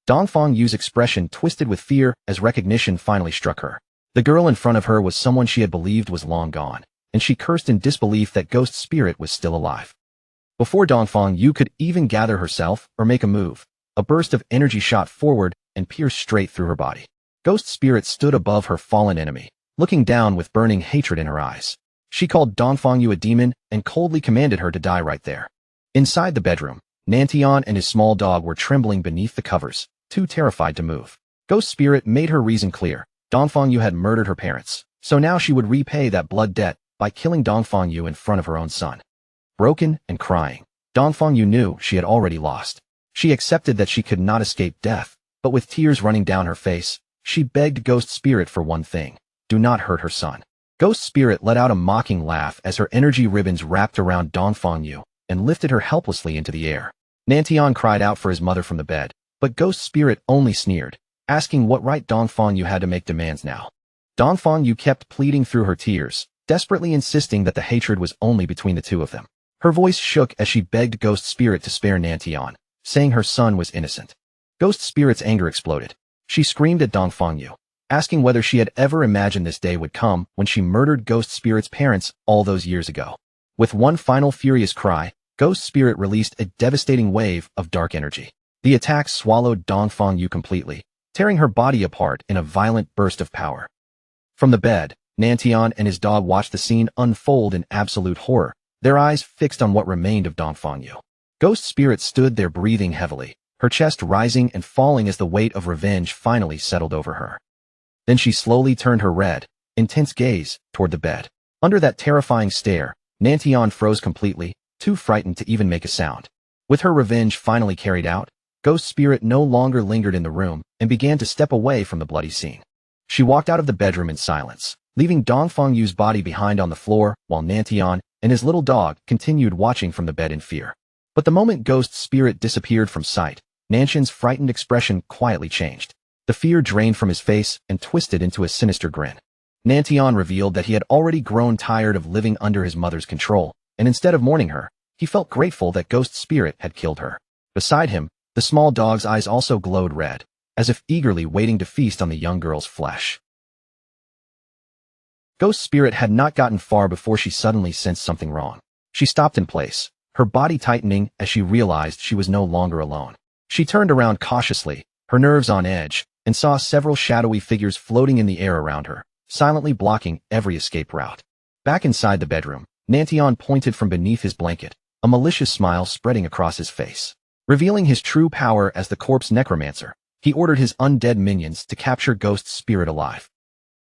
Dongfang Yu's expression twisted with fear as recognition finally struck her. The girl in front of her was someone she had believed was long gone, and she cursed in disbelief that Ghost Spirit was still alive. Before Dongfang Yu could even gather herself or make a move, a burst of energy shot forward and pierced straight through her body. Ghost Spirit stood above her fallen enemy, looking down with burning hatred in her eyes. She called Dongfang Yu a demon and coldly commanded her to die right there. Inside the bedroom, Nantian and his small dog were trembling beneath the covers, too terrified to move. Ghost Spirit made her reason clear. Dongfang Yu had murdered her parents, so now she would repay that blood debt by killing Dongfang Yu in front of her own son. Broken and crying, Dongfang Yu knew she had already lost. She accepted that she could not escape death, but with tears running down her face, she begged Ghost Spirit for one thing: do not hurt her son. Ghost Spirit let out a mocking laugh as her energy ribbons wrapped around Dongfang Yu and lifted her helplessly into the air. Nantian cried out for his mother from the bed, but Ghost Spirit only sneered, asking what right Dongfang Yu had to make demands now. Dongfang Yu kept pleading through her tears, desperately insisting that the hatred was only between the two of them. Her voice shook as she begged Ghost Spirit to spare Nantian, saying her son was innocent. Ghost Spirit's anger exploded. She screamed at Dongfangyu, asking whether she had ever imagined this day would come when she murdered Ghost Spirit's parents all those years ago. With one final furious cry, Ghost Spirit released a devastating wave of dark energy. The attack swallowed Dongfangyu completely, tearing her body apart in a violent burst of power. From the bed, Nantian and his dog watched the scene unfold in absolute horror, their eyes fixed on what remained of Dongfangyu. Ghost Spirit stood there breathing heavily, her chest rising and falling as the weight of revenge finally settled over her. Then she slowly turned her red, intense gaze toward the bed. Under that terrifying stare, Nantian froze completely, too frightened to even make a sound. With her revenge finally carried out, Ghost Spirit no longer lingered in the room and began to step away from the bloody scene. She walked out of the bedroom in silence, leaving Dongfangyu's body behind on the floor while Nantian and his little dog continued watching from the bed in fear. But the moment Ghost Spirit disappeared from sight, Nanshan's frightened expression quietly changed. The fear drained from his face and twisted into a sinister grin. Nantian revealed that he had already grown tired of living under his mother's control, and instead of mourning her, he felt grateful that Ghost Spirit had killed her. Beside him, the small dog's eyes also glowed red, as if eagerly waiting to feast on the young girl's flesh. Ghost Spirit had not gotten far before she suddenly sensed something wrong. She stopped in place, her body tightening as she realized she was no longer alone. She turned around cautiously, her nerves on edge, and saw several shadowy figures floating in the air around her, silently blocking every escape route. Back inside the bedroom, Nantian pointed from beneath his blanket, a malicious smile spreading across his face. Revealing his true power as the corpse necromancer, he ordered his undead minions to capture Ghost Spirit alive.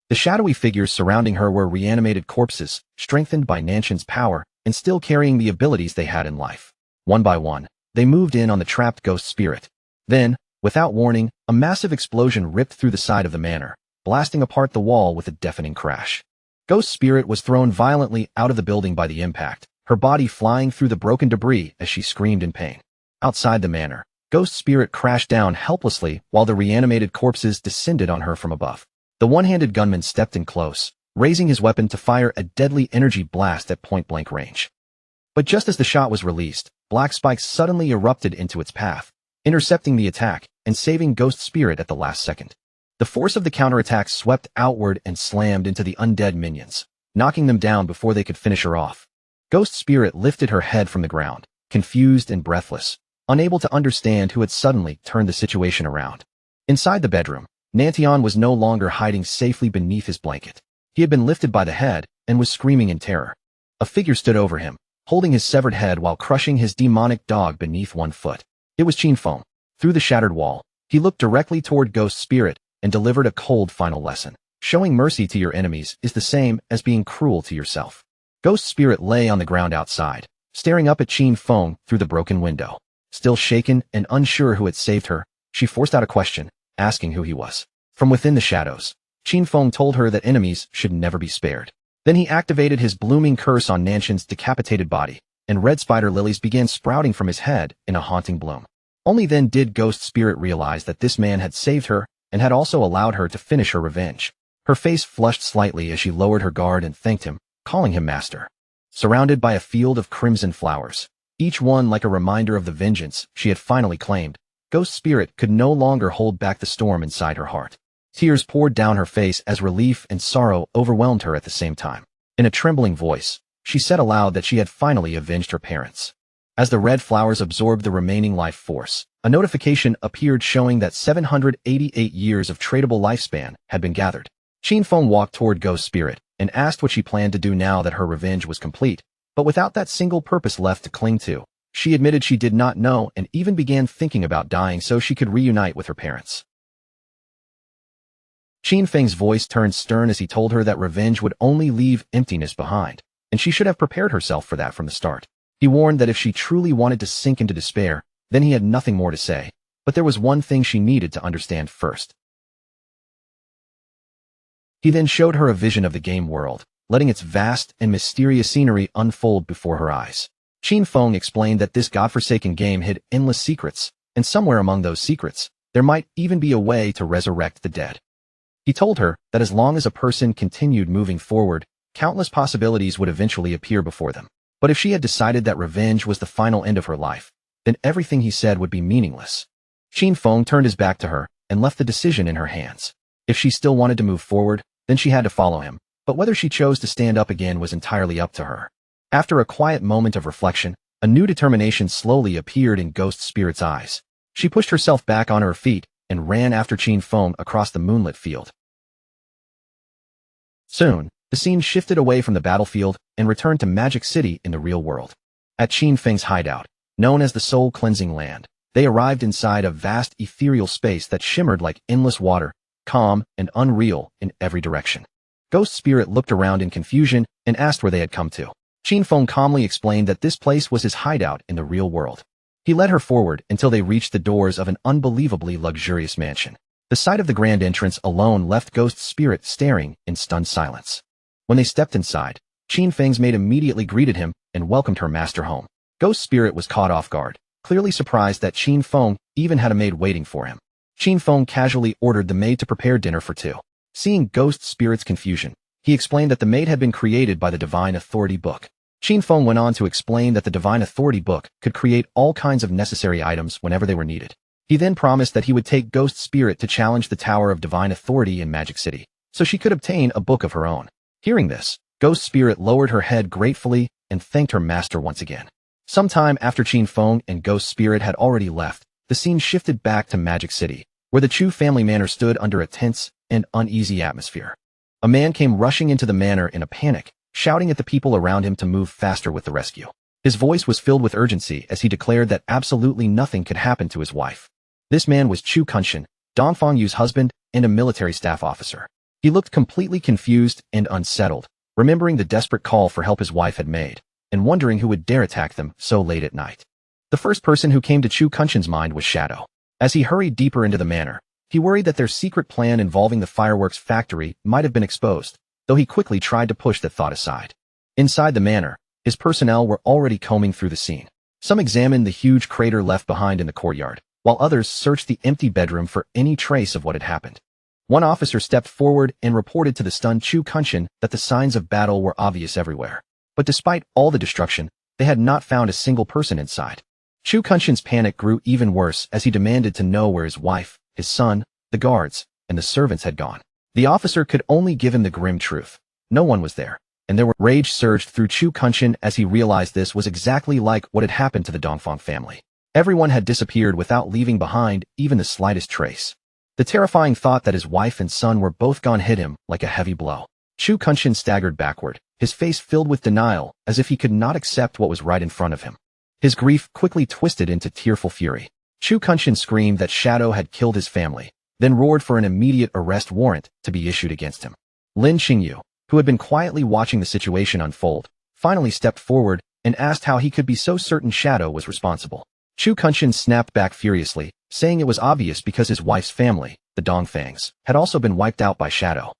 The shadowy figures surrounding her were reanimated corpses, strengthened by Nanshan's power and still carrying the abilities they had in life. One by one, they moved in on the trapped Ghost Spirit. Then, without warning, a massive explosion ripped through the side of the manor, blasting apart the wall with a deafening crash. Ghost Spirit was thrown violently out of the building by the impact, her body flying through the broken debris as she screamed in pain. Outside the manor, Ghost Spirit crashed down helplessly while the reanimated corpses descended on her from above. The one-handed gunman stepped in close, raising his weapon to fire a deadly energy blast at point-blank range. But just as the shot was released, black spikes suddenly erupted into its path, intercepting the attack and saving Ghost Spirit at the last second. The force of the counterattack swept outward and slammed into the undead minions, knocking them down before they could finish her off. Ghost Spirit lifted her head from the ground, confused and breathless, unable to understand who had suddenly turned the situation around. Inside the bedroom, Nantian was no longer hiding safely beneath his blanket. He had been lifted by the head and was screaming in terror. A figure stood over him, holding his severed head while crushing his demonic dog beneath one foot. It was Qinfeng. Through the shattered wall, he looked directly toward Ghost Spirit and delivered a cold final lesson. Showing mercy to your enemies is the same as being cruel to yourself. Ghost Spirit lay on the ground outside, staring up at Qinfeng through the broken window. Still shaken and unsure who had saved her, she forced out a question, asking who he was. From within the shadows, Qinfeng told her that enemies should never be spared. Then he activated his blooming curse on Nanshan's decapitated body, and red spider lilies began sprouting from his head in a haunting bloom. Only then did Ghost Spirit realize that this man had saved her and had also allowed her to finish her revenge. Her face flushed slightly as she lowered her guard and thanked him, calling him master. Surrounded by a field of crimson flowers, each one like a reminder of the vengeance she had finally claimed, Ghost Spirit could no longer hold back the storm inside her heart. Tears poured down her face as relief and sorrow overwhelmed her at the same time. In a trembling voice, she said aloud that she had finally avenged her parents. As the red flowers absorbed the remaining life force, a notification appeared showing that 788 years of tradable lifespan had been gathered. Qinfeng walked toward Ghost Spirit and asked what she planned to do now that her revenge was complete. But without that single purpose left to cling to, she admitted she did not know and even began thinking about dying so she could reunite with her parents. Qinfeng's voice turned stern as he told her that revenge would only leave emptiness behind, and she should have prepared herself for that from the start. He warned that if she truly wanted to sink into despair, then he had nothing more to say, but there was one thing she needed to understand first. He then showed her a vision of the game world, letting its vast and mysterious scenery unfold before her eyes. Qinfeng explained that this godforsaken game hid endless secrets, and somewhere among those secrets, there might even be a way to resurrect the dead. He told her that as long as a person continued moving forward, countless possibilities would eventually appear before them. But if she had decided that revenge was the final end of her life, then everything he said would be meaningless. Qinfeng turned his back to her, and left the decision in her hands. If she still wanted to move forward, then she had to follow him, but whether she chose to stand up again was entirely up to her. After a quiet moment of reflection, a new determination slowly appeared in Ghost Spirit's eyes. She pushed herself back on her feet and ran after Qin Feng across the moonlit field. Soon, the scene shifted away from the battlefield and returned to Magic City in the real world. At Qin Feng's hideout, known as the Soul Cleansing Land, they arrived inside a vast ethereal space that shimmered like endless water, calm and unreal in every direction. Ghost Spirit looked around in confusion and asked where they had come to. Qin Feng calmly explained that this place was his hideout in the real world. He led her forward until they reached the doors of an unbelievably luxurious mansion. The sight of the grand entrance alone left Ghost Spirit staring in stunned silence. When they stepped inside, Qin Feng's maid immediately greeted him and welcomed her master home. Ghost Spirit was caught off guard, clearly surprised that Qin Feng even had a maid waiting for him. Qin Feng casually ordered the maid to prepare dinner for two. Seeing Ghost Spirit's confusion, he explained that the maid had been created by the Divine Authority book. Qin Feng went on to explain that the Divine Authority book could create all kinds of necessary items whenever they were needed. He then promised that he would take Ghost Spirit to challenge the Tower of Divine Authority in Magic City, so she could obtain a book of her own. Hearing this, Ghost Spirit lowered her head gratefully and thanked her master once again. Sometime after Qin Feng and Ghost Spirit had already left, the scene shifted back to Magic City, where the Chu family manor stood under a tense and uneasy atmosphere. A man came rushing into the manor in a panic, shouting at the people around him to move faster with the rescue. His voice was filled with urgency as he declared that absolutely nothing could happen to his wife. This man was Chu Kunshan, Dongfang Yu's husband and a military staff officer. He looked completely confused and unsettled, remembering the desperate call for help his wife had made, and wondering who would dare attack them so late at night. The first person who came to Chu Kunshan's mind was Shadow. As he hurried deeper into the manor, he worried that their secret plan involving the fireworks factory might have been exposed, though he quickly tried to push that thought aside. Inside the manor, his personnel were already combing through the scene. Some examined the huge crater left behind in the courtyard, while others searched the empty bedroom for any trace of what had happened. One officer stepped forward and reported to the stunned Chu Kunshan that the signs of battle were obvious everywhere. But despite all the destruction, they had not found a single person inside. Chu Kunshan's panic grew even worse as he demanded to know where his wife, his son, the guards, and the servants had gone. The officer could only give him the grim truth. No one was there, and rage surged through Chu Kunshan as he realized this was exactly like what had happened to the Dongfang family. Everyone had disappeared without leaving behind even the slightest trace. The terrifying thought that his wife and son were both gone hit him like a heavy blow. Chu Kunshan staggered backward, his face filled with denial as if he could not accept what was right in front of him. His grief quickly twisted into tearful fury. Chu Kunshan screamed that Shadow had killed his family, then roared for an immediate arrest warrant to be issued against him. Lin Qingyu, who had been quietly watching the situation unfold, finally stepped forward and asked how he could be so certain Shadow was responsible. Chu Kunshan snapped back furiously, saying it was obvious because his wife's family, the Dongfangs, had also been wiped out by Shadow.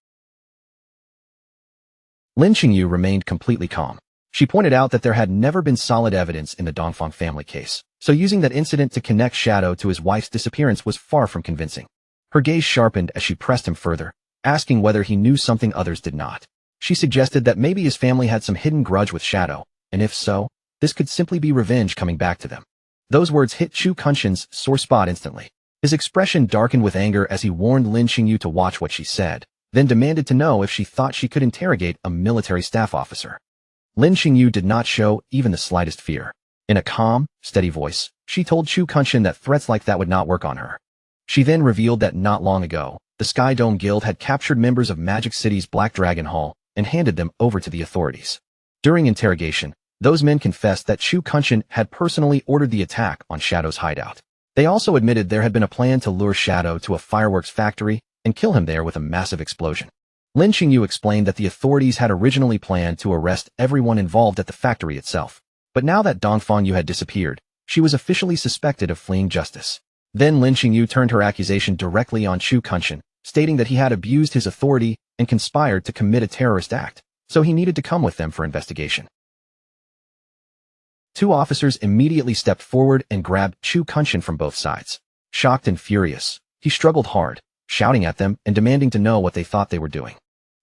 Lin Qingyu remained completely calm. She pointed out that there had never been solid evidence in the Dongfang family case, so using that incident to connect Shadow to his wife's disappearance was far from convincing. Her gaze sharpened as she pressed him further, asking whether he knew something others did not. She suggested that maybe his family had some hidden grudge with Shadow, and if so, this could simply be revenge coming back to them. Those words hit Chu Kunshan's sore spot instantly. His expression darkened with anger as he warned Lin Qingyu to watch what she said, then demanded to know if she thought she could interrogate a military staff officer. Lin Qingyu did not show even the slightest fear. In a calm, steady voice, she told Chu Kunshan that threats like that would not work on her. She then revealed that not long ago, the Sky Dome Guild had captured members of Magic City's Black Dragon Hall and handed them over to the authorities. During interrogation, those men confessed that Chu Kunshan had personally ordered the attack on Shadow's hideout. They also admitted there had been a plan to lure Shadow to a fireworks factory and kill him there with a massive explosion. Lin Qingyu explained that the authorities had originally planned to arrest everyone involved at the factory itself. But now that Dongfang Yu had disappeared, she was officially suspected of fleeing justice. Then Lin Qingyu turned her accusation directly on Chu Kunshan, stating that he had abused his authority and conspired to commit a terrorist act, so he needed to come with them for investigation. Two officers immediately stepped forward and grabbed Chu Kunshan from both sides. Shocked and furious, he struggled hard, shouting at them and demanding to know what they thought they were doing.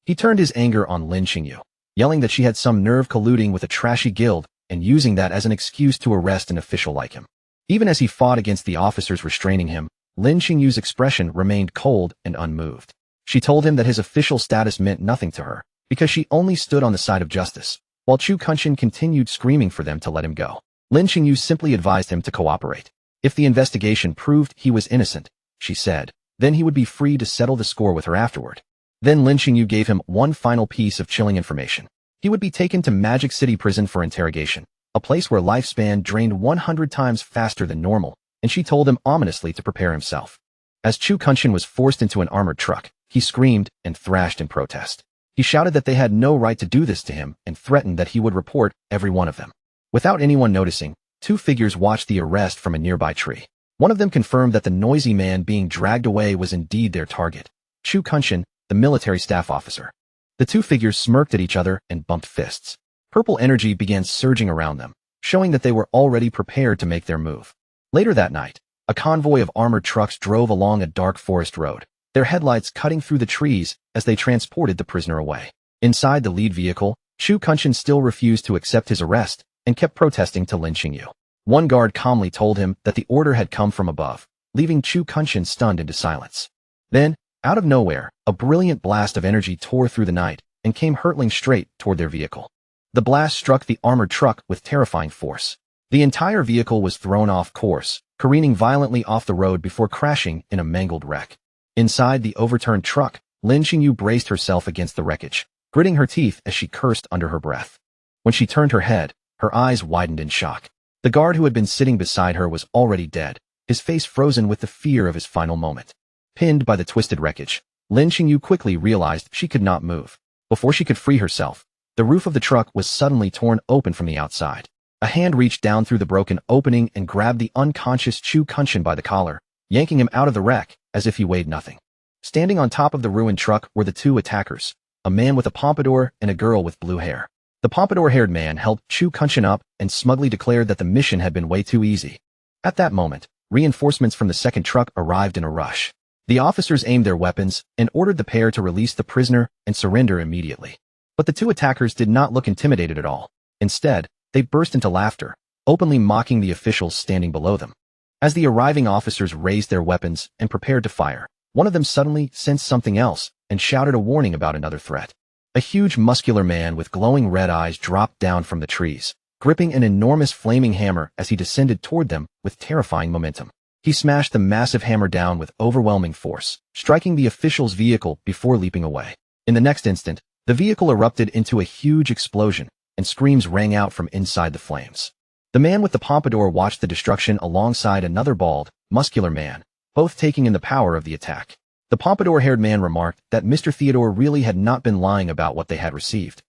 He turned his anger on Lin Qingyu, yelling that she had some nerve colluding with a trashy guild and using that as an excuse to arrest an official like him. Even as he fought against the officers restraining him, Lin Xingyu's expression remained cold and unmoved. She told him that his official status meant nothing to her, because she only stood on the side of justice, while Chu Kunshin continued screaming for them to let him go. Lin Xingyu simply advised him to cooperate. If the investigation proved he was innocent, she said, then he would be free to settle the score with her afterward. Then Lin Xingyu gave him one final piece of chilling information. He would be taken to Magic City Prison for interrogation, a place where lifespan drained 100 times faster than normal, and she told him ominously to prepare himself. As Chu Kunshin was forced into an armored truck, he screamed and thrashed in protest. He shouted that they had no right to do this to him and threatened that he would report every one of them. Without anyone noticing, two figures watched the arrest from a nearby tree. One of them confirmed that the noisy man being dragged away was indeed their target, Chu Kunshin, the military staff officer. The two figures smirked at each other and bumped fists. Purple energy began surging around them, showing that they were already prepared to make their move. Later that night, a convoy of armored trucks drove along a dark forest road, their headlights cutting through the trees as they transported the prisoner away. Inside the lead vehicle, Chu Kunshin still refused to accept his arrest and kept protesting to Lin Xingyu. One guard calmly told him that the order had come from above, leaving Chu Kunshin stunned into silence. Then, out of nowhere, a brilliant blast of energy tore through the night and came hurtling straight toward their vehicle. The blast struck the armored truck with terrifying force. The entire vehicle was thrown off course, careening violently off the road before crashing in a mangled wreck. Inside the overturned truck, Lin Xingyu braced herself against the wreckage, gritting her teeth as she cursed under her breath. When she turned her head, her eyes widened in shock. The guard who had been sitting beside her was already dead, his face frozen with the fear of his final moment. Pinned by the twisted wreckage, Lin Xingyu quickly realized she could not move. Before she could free herself, the roof of the truck was suddenly torn open from the outside. A hand reached down through the broken opening and grabbed the unconscious Chu Kunshin by the collar, yanking him out of the wreck as if he weighed nothing. Standing on top of the ruined truck were the two attackers, a man with a pompadour and a girl with blue hair. The pompadour-haired man helped Chu Kunshin up and smugly declared that the mission had been way too easy. At that moment, reinforcements from the second truck arrived in a rush. The officers aimed their weapons and ordered the pair to release the prisoner and surrender immediately. But the two attackers did not look intimidated at all. Instead, they burst into laughter, openly mocking the officials standing below them. As the arriving officers raised their weapons and prepared to fire, one of them suddenly sensed something else and shouted a warning about another threat. A huge muscular man with glowing red eyes dropped down from the trees, gripping an enormous flaming hammer as he descended toward them with terrifying momentum. He smashed the massive hammer down with overwhelming force, striking the official's vehicle before leaping away. In the next instant, the vehicle erupted into a huge explosion, and screams rang out from inside the flames. The man with the pompadour watched the destruction alongside another bald, muscular man, both taking in the power of the attack. The pompadour-haired man remarked that Mr. Theodore really had not been lying about what they had received.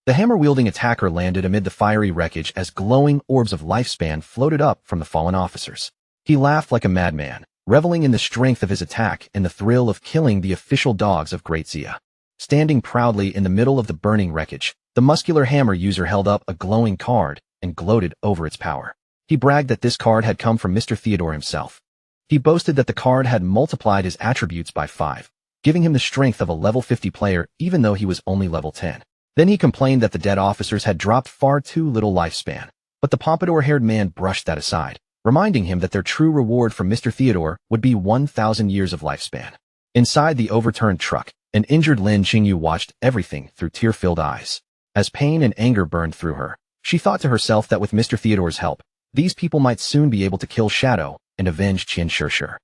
The hammer-wielding attacker landed amid the fiery wreckage as glowing orbs of lifespan floated up from the fallen officers. He laughed like a madman, reveling in the strength of his attack and the thrill of killing the official dogs of Great Xia. Standing proudly in the middle of the burning wreckage, the muscular hammer user held up a glowing card and gloated over its power. He bragged that this card had come from Mr. Theodore himself. He boasted that the card had multiplied his attributes by 5, giving him the strength of a level 50 player even though he was only level 10. Then he complained that the dead officers had dropped far too little lifespan, but the pompadour-haired man brushed that aside, reminding him that their true reward from Mr. Theodore would be 1,000 years of lifespan. Inside the overturned truck, an injured Lin Xingyu watched everything through tear-filled eyes. As pain and anger burned through her, she thought to herself that with Mr. Theodore's help, these people might soon be able to kill Shadow and avenge Qian Shishir.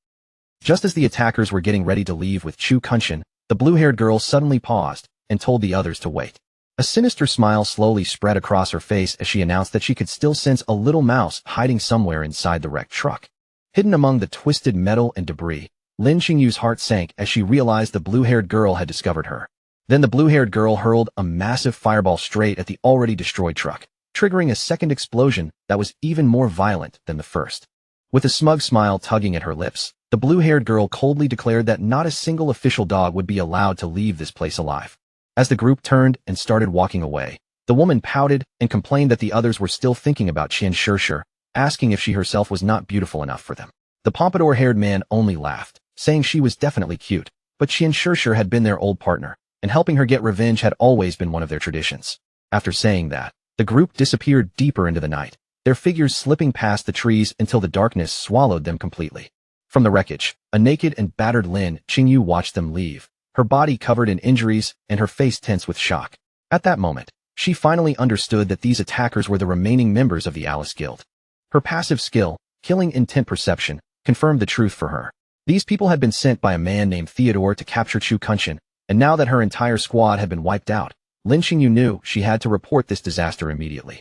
Just as the attackers were getting ready to leave with Chu Kunshin, the blue-haired girl suddenly paused and told the others to wait. A sinister smile slowly spread across her face as she announced that she could still sense a little mouse hiding somewhere inside the wrecked truck. Hidden among the twisted metal and debris, Lin Xingyu's heart sank as she realized the blue-haired girl had discovered her. Then the blue-haired girl hurled a massive fireball straight at the already destroyed truck, triggering a second explosion that was even more violent than the first. With a smug smile tugging at her lips, the blue-haired girl coldly declared that not a single official dog would be allowed to leave this place alive. As the group turned and started walking away, the woman pouted and complained that the others were still thinking about Qian Shishir, asking if she herself was not beautiful enough for them. The pompadour-haired man only laughed, saying she was definitely cute, but Qian Shishir had been their old partner, and helping her get revenge had always been one of their traditions. After saying that, the group disappeared deeper into the night, their figures slipping past the trees until the darkness swallowed them completely. From the wreckage, a naked and battered Lin Qingyu watched them leave, her body covered in injuries and her face tense with shock. At that moment, she finally understood that these attackers were the remaining members of the Alice Guild. Her passive skill, killing intent perception, confirmed the truth for her. These people had been sent by a man named Theodore to capture Chu Kunshin, and now that her entire squad had been wiped out, Lin Qingyu knew she had to report this disaster immediately.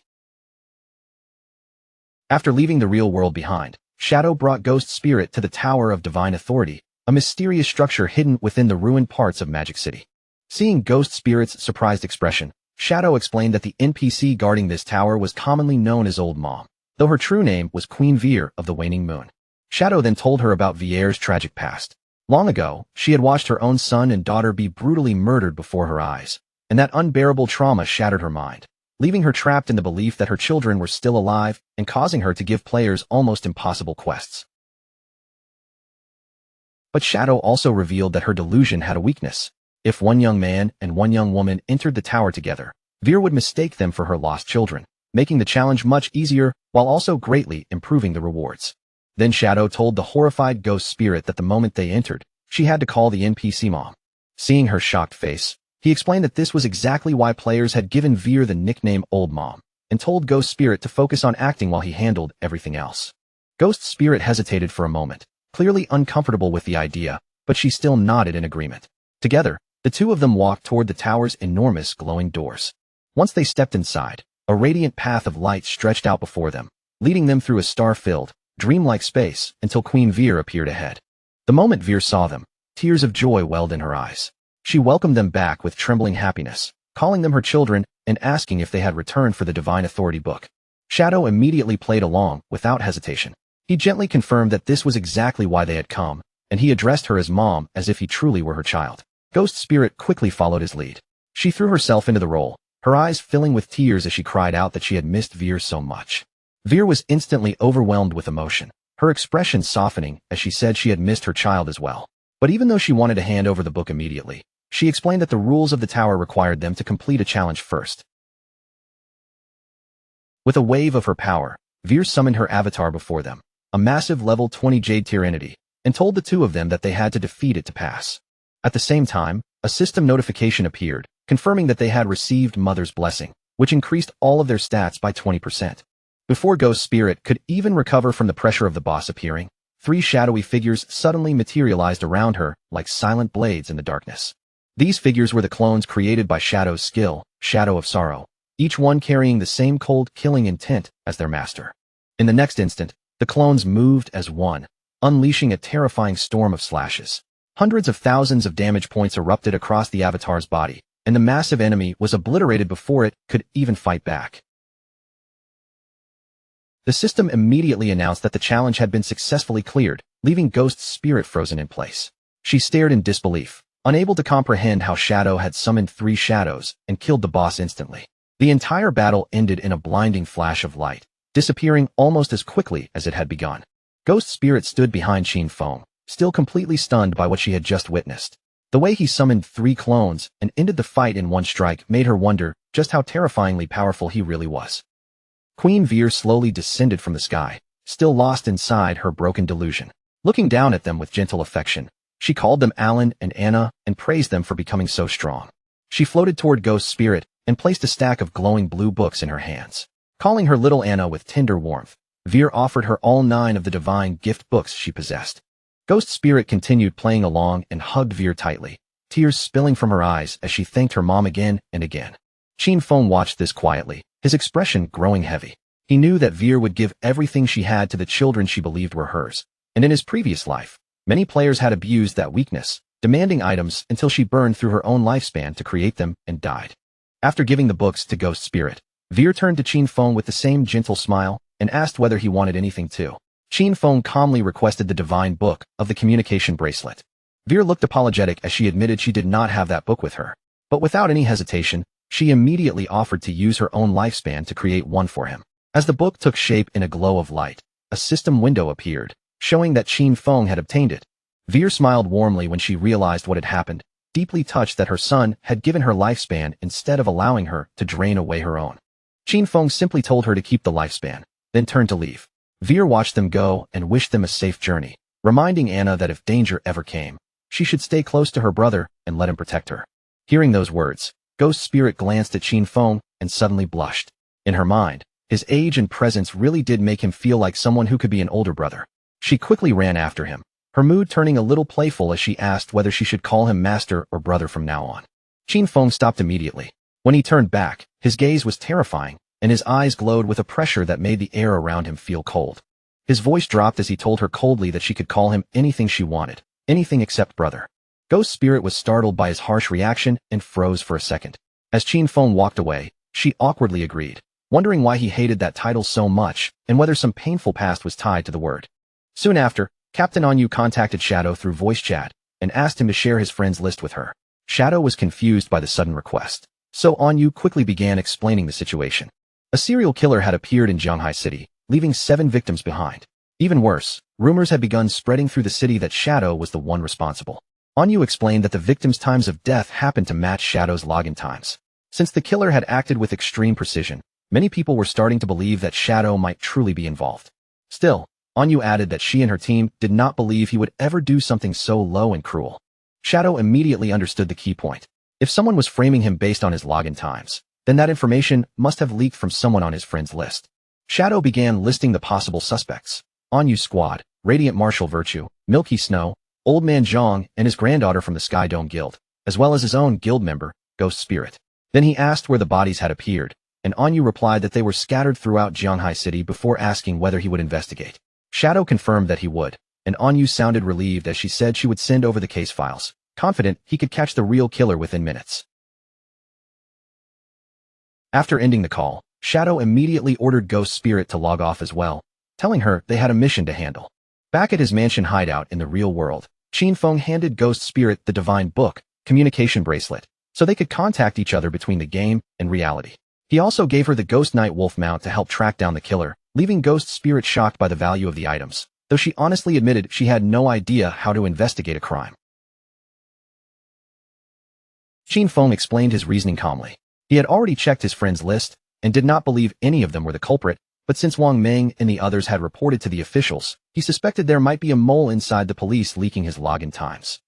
After leaving the real world behind, Shadow brought Ghost Spirit to the Tower of Divine Authority, a mysterious structure hidden within the ruined parts of Magic City. Seeing Ghost Spirit's surprised expression, Shadow explained that the NPC guarding this tower was commonly known as Old Mom, though her true name was Queen Veer of the Waning Moon. Shadow then told her about Vier's tragic past. Long ago, she had watched her own son and daughter be brutally murdered before her eyes, and that unbearable trauma shattered her mind, leaving her trapped in the belief that her children were still alive and causing her to give players almost impossible quests. But Shadow also revealed that her delusion had a weakness. If one young man and one young woman entered the tower together, Veer would mistake them for her lost children, making the challenge much easier while also greatly improving the rewards. Then Shadow told the horrified Ghost Spirit that the moment they entered, she had to call the NPC mom. Seeing her shocked face, he explained that this was exactly why players had given Veer the nickname Old Mom, and told Ghost Spirit to focus on acting while he handled everything else. Ghost Spirit hesitated for a moment, clearly uncomfortable with the idea, but she still nodded in agreement. Together, the two of them walked toward the tower's enormous glowing doors. Once they stepped inside, a radiant path of light stretched out before them, leading them through a star-filled, dreamlike space until Queen Veer appeared ahead. The moment Veer saw them, tears of joy welled in her eyes. She welcomed them back with trembling happiness, calling them her children and asking if they had returned for the Divine Authority book. Shadow immediately played along without hesitation. He gently confirmed that this was exactly why they had come, and he addressed her as mom as if he truly were her child. Ghost Spirit quickly followed his lead. She threw herself into the role, her eyes filling with tears as she cried out that she had missed Veer so much. Veer was instantly overwhelmed with emotion, her expression softening as she said she had missed her child as well. But even though she wanted to hand over the book immediately, she explained that the rules of the tower required them to complete a challenge first. With a wave of her power, Veer summoned her avatar before them, a massive level 20 Jade tier entity, and told the two of them that they had to defeat it to pass. At the same time, a system notification appeared, confirming that they had received Mother's Blessing, which increased all of their stats by 20%. Before Ghost Spirit could even recover from the pressure of the boss appearing, 3 shadowy figures suddenly materialized around her like silent blades in the darkness. These figures were the clones created by Shadow's skill, Shadow of Sorrow, each one carrying the same cold killing intent as their master. In the next instant, the clones moved as one, unleashing a terrifying storm of slashes. Hundreds of thousands of damage points erupted across the avatar's body, and the massive enemy was obliterated before it could even fight back. The system immediately announced that the challenge had been successfully cleared, leaving Ghost Spirit frozen in place. She stared in disbelief, unable to comprehend how Shadow had summoned 3 shadows and killed the boss instantly. The entire battle ended in a blinding flash of light, disappearing almost as quickly as it had begun. Ghost Spirit stood behind Qin Feng, still completely stunned by what she had just witnessed. The way he summoned 3 clones and ended the fight in one strike made her wonder just how terrifyingly powerful he really was. Queen Veer slowly descended from the sky, still lost inside her broken delusion. Looking down at them with gentle affection, she called them Alan and Anna and praised them for becoming so strong. She floated toward Ghost Spirit and placed a stack of glowing blue books in her hands. Calling her little Anna with tender warmth, Veer offered her all 9 of the divine gift books she possessed. Ghost Spirit continued playing along and hugged Veer tightly, tears spilling from her eyes as she thanked her mom again and again. Qin Feng watched this quietly, his expression growing heavy. He knew that Veer would give everything she had to the children she believed were hers, and in his previous life, many players had abused that weakness, demanding items until she burned through her own lifespan to create them and died. After giving the books to Ghost Spirit, Veer turned to Qin Feng with the same gentle smile and asked whether he wanted anything too. Qin Feng calmly requested the divine book of the communication bracelet. Veer looked apologetic as she admitted she did not have that book with her, but without any hesitation, she immediately offered to use her own lifespan to create one for him. As the book took shape in a glow of light, a system window appeared, showing that Qin Feng had obtained it. Veer smiled warmly when she realized what had happened, deeply touched that her son had given her lifespan instead of allowing her to drain away her own. Qin Feng simply told her to keep the lifespan, then turned to leave. Veer watched them go and wished them a safe journey, reminding Anna that if danger ever came, she should stay close to her brother and let him protect her. Hearing those words, Ghost Spirit glanced at Qin Feng and suddenly blushed. In her mind, his age and presence really did make him feel like someone who could be an older brother. She quickly ran after him, her mood turning a little playful as she asked whether she should call him master or brother from now on. Qin Feng stopped immediately. When he turned back, his gaze was terrifying, and his eyes glowed with a pressure that made the air around him feel cold. His voice dropped as he told her coldly that she could call him anything she wanted, anything except brother. Ghost Spirit was startled by his harsh reaction and froze for a second. As Qin Feng walked away, she awkwardly agreed, wondering why he hated that title so much and whether some painful past was tied to the word. Soon after, Captain Anyu contacted Shadow through voice chat and asked him to share his friends list with her. Shadow was confused by the sudden request, so Anyu quickly began explaining the situation. A serial killer had appeared in Zhanghai City, leaving 7 victims behind. Even worse, rumors had begun spreading through the city that Shadow was the one responsible. Anyu explained that the victims' times of death happened to match Shadow's login times. Since the killer had acted with extreme precision, many people were starting to believe that Shadow might truly be involved. Still, Anyu added that she and her team did not believe he would ever do something so low and cruel. Shadow immediately understood the key point. If someone was framing him based on his login times, then that information must have leaked from someone on his friends list. Shadow began listing the possible suspects: Anyu's squad, Radiant Martial Virtue, Milky Snow, Old Man Zhang, and his granddaughter from the Sky Dome Guild, as well as his own guild member, Ghost Spirit. Then he asked where the bodies had appeared, and Anyu replied that they were scattered throughout Zhanghai City before asking whether he would investigate. Shadow confirmed that he would, and Anyu sounded relieved as she said she would send over the case files, confident he could catch the real killer within minutes. After ending the call, Shadow immediately ordered Ghost Spirit to log off as well, telling her they had a mission to handle. Back at his mansion hideout in the real world, Qin Feng handed Ghost Spirit the Divine Book, communication bracelet, so they could contact each other between the game and reality. He also gave her the Ghost Knight Wolf mount to help track down the killer, leaving Ghost Spirit shocked by the value of the items, though she honestly admitted she had no idea how to investigate a crime. Qin Feng explained his reasoning calmly. He had already checked his friends' list and did not believe any of them were the culprit, but since Wang Meng and the others had reported to the officials, he suspected there might be a mole inside the police leaking his login times.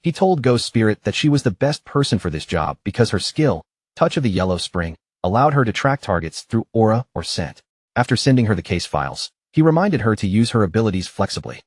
He told Ghost Spirit that she was the best person for this job because her skill, Touch of the Yellow Spring, allowed her to track targets through aura or scent. After sending her the case files, he reminded her to use her abilities flexibly.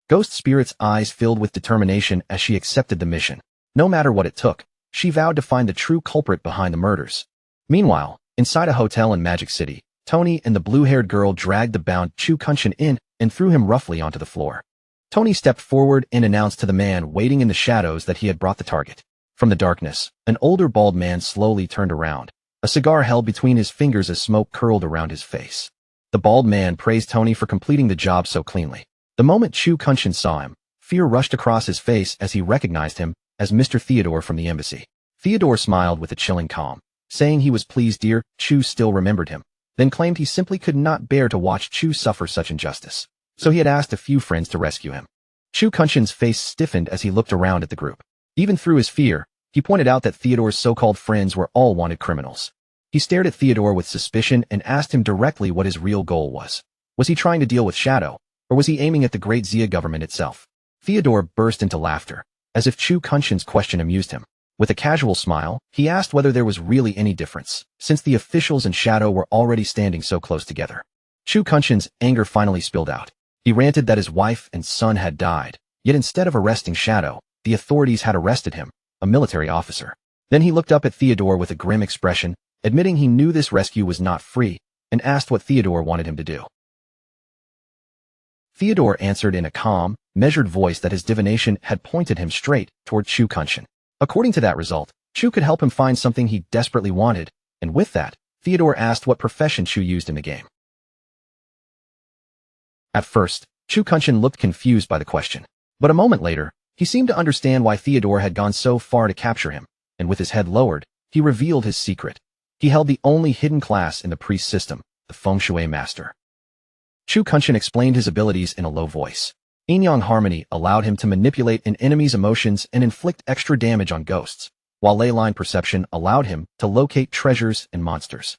Ghost Spirit's eyes filled with determination as she accepted the mission. No matter what it took, she vowed to find the true culprit behind the murders. Meanwhile, inside a hotel in Magic City, Tony and the blue-haired girl dragged the bound Chu Kunshin in and threw him roughly onto the floor. Tony stepped forward and announced to the man waiting in the shadows that he had brought the target. From the darkness, an older bald man slowly turned around, a cigar held between his fingers as smoke curled around his face. The bald man praised Tony for completing the job so cleanly. The moment Chu Kunshin saw him, fear rushed across his face as he recognized him as Mr. Theodore from the embassy. Theodore smiled with a chilling calm, saying he was pleased dear Chu still remembered him, then claimed he simply could not bear to watch Chu suffer such injustice. So he had asked a few friends to rescue him. Chu Kunshin's face stiffened as he looked around at the group. Even through his fear, he pointed out that Theodore's so-called friends were all wanted criminals. He stared at Theodore with suspicion and asked him directly what his real goal was. Was he trying to deal with Shadow, or was he aiming at the Great Xia government itself? Theodore burst into laughter, as if Chu Kunshin's question amused him. With a casual smile, he asked whether there was really any difference, since the officials and Shadow were already standing so close together. Chu Kunshin's anger finally spilled out. He ranted that his wife and son had died, yet instead of arresting Shadow, the authorities had arrested him, a military officer. Then he looked up at Theodore with a grim expression, admitting he knew this rescue was not free, and asked what Theodore wanted him to do. Theodore answered in a calm, measured voice that his divination had pointed him straight toward Chu Kunshin. According to that result, Chu could help him find something he desperately wanted, and with that, Theodore asked what profession Chu used in the game. At first, Chu Kunshin looked confused by the question, but a moment later, he seemed to understand why Theodore had gone so far to capture him, and with his head lowered, he revealed his secret. He held the only hidden class in the priest system, the Feng Shui Master. Chu Kunshin explained his abilities in a low voice. Yin-Yang Harmony allowed him to manipulate an enemy's emotions and inflict extra damage on ghosts, while Ley-Line Perception allowed him to locate treasures and monsters.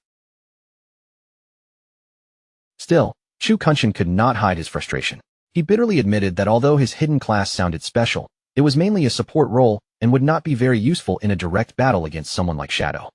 Still, Chu Kunshin could not hide his frustration. He bitterly admitted that although his hidden class sounded special, it was mainly a support role and would not be very useful in a direct battle against someone like Shadow.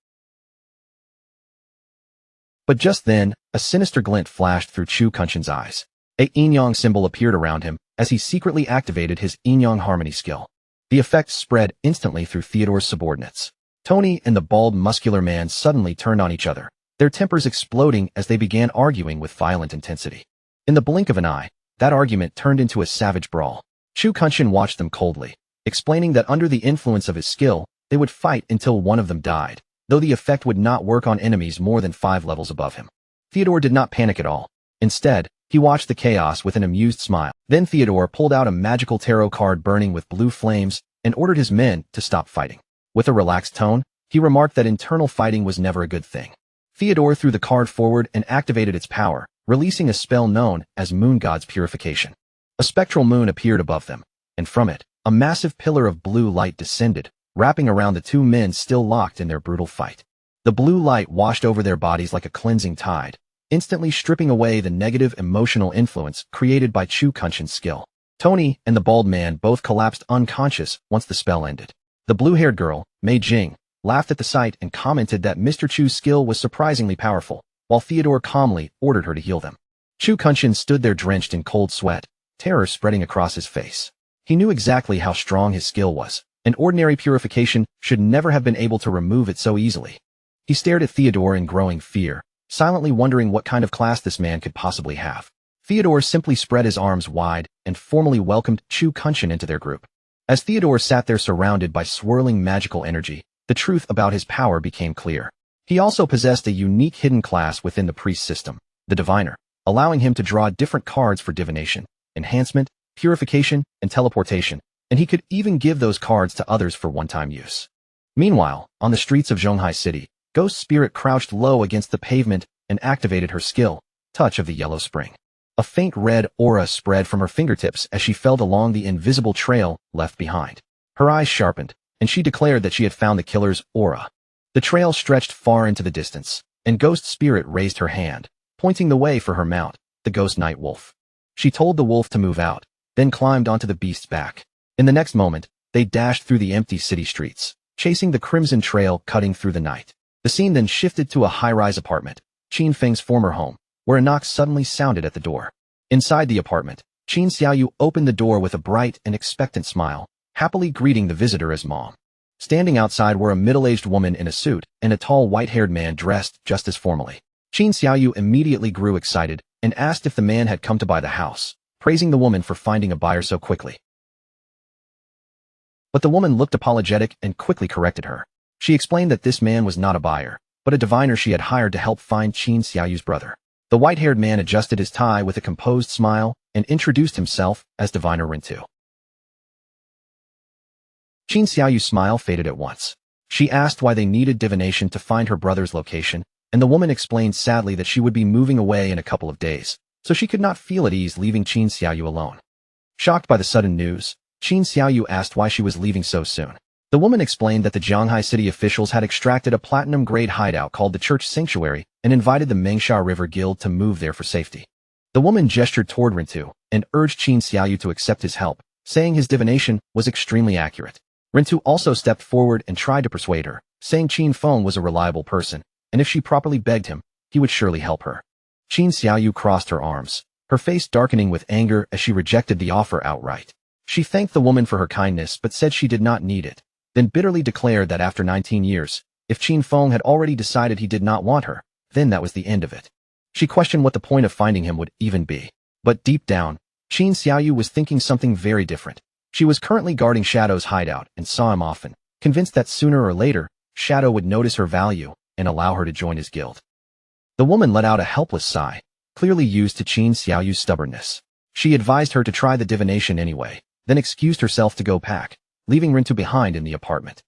But just then, a sinister glint flashed through Chu Kunshin's eyes. A yin-yang symbol appeared around him as he secretly activated his yin-yang harmony skill. The effect spread instantly through Theodore's subordinates. Tony and the bald, muscular man suddenly turned on each other, their tempers exploding as they began arguing with violent intensity. In the blink of an eye, that argument turned into a savage brawl. Chu Kunshin watched them coldly, explaining that under the influence of his skill, they would fight until one of them died, though the effect would not work on enemies more than 5 levels above him. Theodore did not panic at all. Instead, he watched the chaos with an amused smile. Then Theodore pulled out a magical tarot card burning with blue flames and ordered his men to stop fighting. With a relaxed tone, he remarked that internal fighting was never a good thing. Theodore threw the card forward and activated its power, releasing a spell known as Moon God's Purification. A spectral moon appeared above them, and from it, a massive pillar of blue light descended, wrapping around the 2 men still locked in their brutal fight. The blue light washed over their bodies like a cleansing tide, instantly stripping away the negative emotional influence created by Chu Kunshin's skill. Tony and the bald man both collapsed unconscious once the spell ended. The blue-haired girl, Mei Jing, laughed at the sight and commented that Mr. Chu's skill was surprisingly powerful, while Theodore calmly ordered her to heal them. Chu Kunshin stood there drenched in cold sweat, terror spreading across his face. He knew exactly how strong his skill was, and ordinary purification should never have been able to remove it so easily. He stared at Theodore in growing fear, silently wondering what kind of class this man could possibly have. Theodore simply spread his arms wide and formally welcomed Chu Kunshin into their group. As Theodore sat there surrounded by swirling magical energy, the truth about his power became clear. He also possessed a unique hidden class within the priest system, the diviner, allowing him to draw different cards for divination, enhancement, purification, and teleportation, and he could even give those cards to others for one-time use. Meanwhile, on the streets of Zhonghai City, Ghost Spirit crouched low against the pavement and activated her skill, Touch of the Yellow Spring. A faint red aura spread from her fingertips as she felt along the invisible trail left behind. Her eyes sharpened, and she declared that she had found the killer's aura. The trail stretched far into the distance, and Ghost Spirit raised her hand, pointing the way for her mount, the Ghost Night Wolf. She told the wolf to move out, then climbed onto the beast's back. In the next moment, they dashed through the empty city streets, chasing the crimson trail cutting through the night. The scene then shifted to a high-rise apartment, Qin Feng's former home, where a knock suddenly sounded at the door. Inside the apartment, Qin Xiaoyu opened the door with a bright and expectant smile, happily greeting the visitor as mom. Standing outside were a middle-aged woman in a suit and a tall white-haired man dressed just as formally. Qin Xiaoyu immediately grew excited and asked if the man had come to buy the house, praising the woman for finding a buyer so quickly. But the woman looked apologetic and quickly corrected her. She explained that this man was not a buyer, but a diviner she had hired to help find Qin Xiaoyu's brother. The white-haired man adjusted his tie with a composed smile and introduced himself as Diviner Rintu. Qin Xiaoyu's smile faded at once. She asked why they needed divination to find her brother's location, and the woman explained sadly that she would be moving away in a couple of days, so she could not feel at ease leaving Qin Xiaoyu alone. Shocked by the sudden news, Qin Xiaoyu asked why she was leaving so soon. The woman explained that the Zhonghai city officials had extracted a platinum-grade hideout called the Church Sanctuary and invited the Mengsha River Guild to move there for safety. The woman gestured toward Rintu and urged Qin Xiaoyu to accept his help, saying his divination was extremely accurate. Rintu also stepped forward and tried to persuade her, saying Qin Feng was a reliable person, and if she properly begged him, he would surely help her. Qin Xiaoyu crossed her arms, her face darkening with anger as she rejected the offer outright. She thanked the woman for her kindness but said she did not need it, then bitterly declared that after 19 years, if Qin Feng had already decided he did not want her, then that was the end of it. She questioned what the point of finding him would even be. But deep down, Qin Xiaoyu was thinking something very different. She was currently guarding Shadow's hideout and saw him often, convinced that sooner or later, Shadow would notice her value and allow her to join his guild. The woman let out a helpless sigh, clearly used to Qin Xiaoyu's stubbornness. She advised her to try the divination anyway, then excused herself to go pack, leaving Rintu behind in the apartment.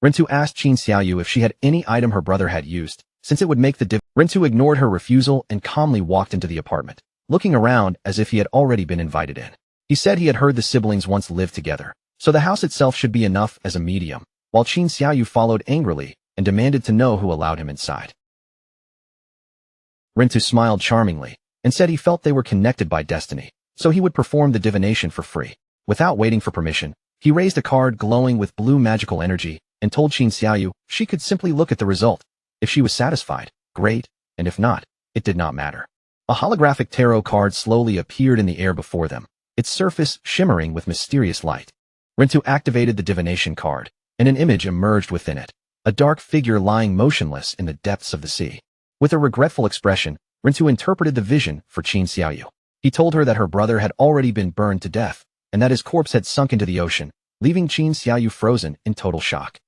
Rintu asked Qin Xiaoyu if she had any item her brother had used, since it would make the Rintu ignored her refusal and calmly walked into the apartment, looking around as if he had already been invited in. He said he had heard the siblings once lived together, so the house itself should be enough as a medium, while Qin Xiaoyu followed angrily and demanded to know who allowed him inside. Rintu smiled charmingly, and said he felt they were connected by destiny, so he would perform the divination for free. Without waiting for permission, he raised a card glowing with blue magical energy and told Qin Xiaoyu she could simply look at the result. If she was satisfied, great, and if not, it did not matter. A holographic tarot card slowly appeared in the air before them, its surface shimmering with mysterious light. Rintu activated the divination card, and an image emerged within it, a dark figure lying motionless in the depths of the sea. With a regretful expression, Rintu interpreted the vision for Qin Xiaoyu. He told her that her brother had already been burned to death, and that his corpse had sunk into the ocean, leaving Qin Xiaoyu frozen in total shock.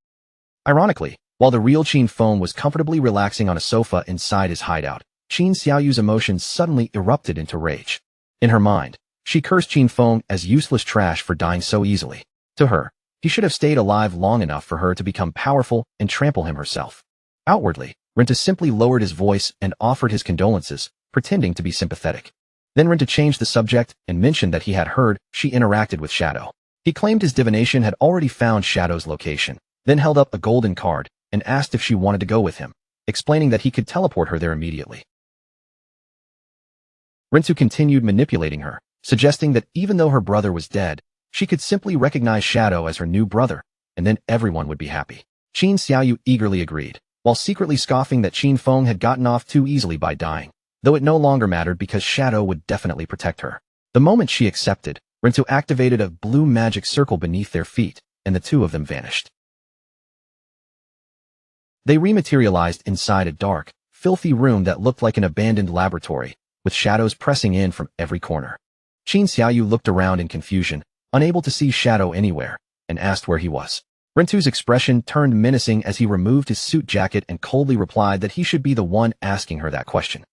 Ironically, while the real Qin Feng was comfortably relaxing on a sofa inside his hideout, Qin Xiaoyu's emotions suddenly erupted into rage. In her mind, she cursed Qin Feng as useless trash for dying so easily. To her, he should have stayed alive long enough for her to become powerful and trample him herself. Outwardly, Rintu simply lowered his voice and offered his condolences, pretending to be sympathetic. Then Rintu changed the subject and mentioned that he had heard she interacted with Shadow. He claimed his divination had already found Shadow's location, then held up a golden card and asked if she wanted to go with him, explaining that he could teleport her there immediately. Rintu continued manipulating her, suggesting that even though her brother was dead, she could simply recognize Shadow as her new brother, and then everyone would be happy. Qin Xiaoyu eagerly agreed, while secretly scoffing that Qin Feng had gotten off too easily by dying, though it no longer mattered because Shadow would definitely protect her. The moment she accepted, Rintu activated a blue magic circle beneath their feet, and the two of them vanished. They rematerialized inside a dark, filthy room that looked like an abandoned laboratory, with shadows pressing in from every corner. Qin Xiaoyu looked around in confusion, unable to see Shadow anywhere, and asked where he was. Rintu's expression turned menacing as he removed his suit jacket and coldly replied that he should be the one asking her that question.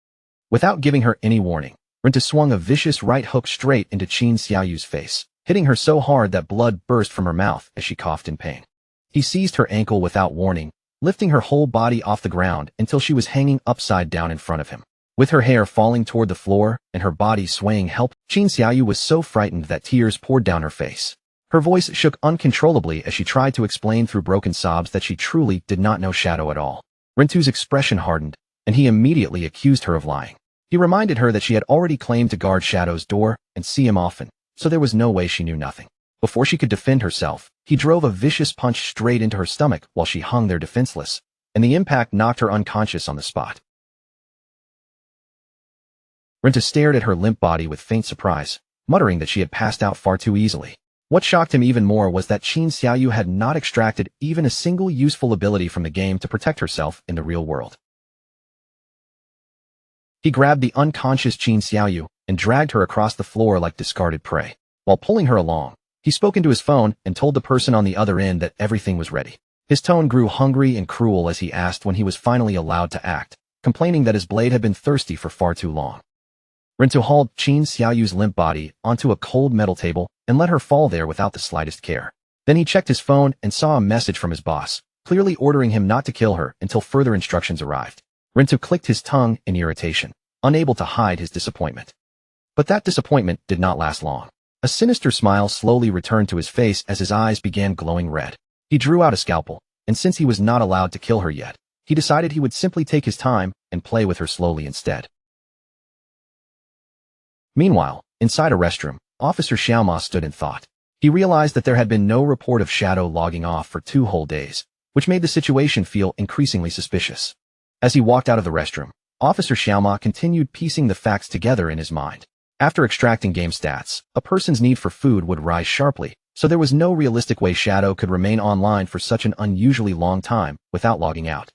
Without giving her any warning, Rintu swung a vicious right hook straight into Qin Xiaoyu's face, hitting her so hard that blood burst from her mouth as she coughed in pain. He seized her ankle without warning, lifting her whole body off the ground until she was hanging upside down in front of him. With her hair falling toward the floor and her body swaying Qin Xiaoyu was so frightened that tears poured down her face. Her voice shook uncontrollably as she tried to explain through broken sobs that she truly did not know Shadow at all. Rintu's expression hardened, and he immediately accused her of lying. He reminded her that she had already claimed to guard Shadow's door and see him often, so there was no way she knew nothing. Before she could defend herself, he drove a vicious punch straight into her stomach while she hung there defenseless, and the impact knocked her unconscious on the spot. Rintu stared at her limp body with faint surprise, muttering that she had passed out far too easily. What shocked him even more was that Qin Xiaoyu had not extracted even a single useful ability from the game to protect herself in the real world. He grabbed the unconscious Qin Xiaoyu and dragged her across the floor like discarded prey. While pulling her along, he spoke into his phone and told the person on the other end that everything was ready. His tone grew hungry and cruel as he asked when he was finally allowed to act, complaining that his blade had been thirsty for far too long. Rintu hauled Qin Xiaoyu's limp body onto a cold metal table and let her fall there without the slightest care. Then he checked his phone and saw a message from his boss, clearly ordering him not to kill her until further instructions arrived. Rintu clicked his tongue in irritation, unable to hide his disappointment. But that disappointment did not last long. A sinister smile slowly returned to his face as his eyes began glowing red. He drew out a scalpel, and since he was not allowed to kill her yet, he decided he would simply take his time and play with her slowly instead. Meanwhile, inside a restroom, Officer Xiaoma stood in thought. He realized that there had been no report of Shadow logging off for 2 whole days, which made the situation feel increasingly suspicious. As he walked out of the restroom, Officer Xiaoma continued piecing the facts together in his mind. After extracting game stats, a person's need for food would rise sharply, so there was no realistic way Shadow could remain online for such an unusually long time without logging out.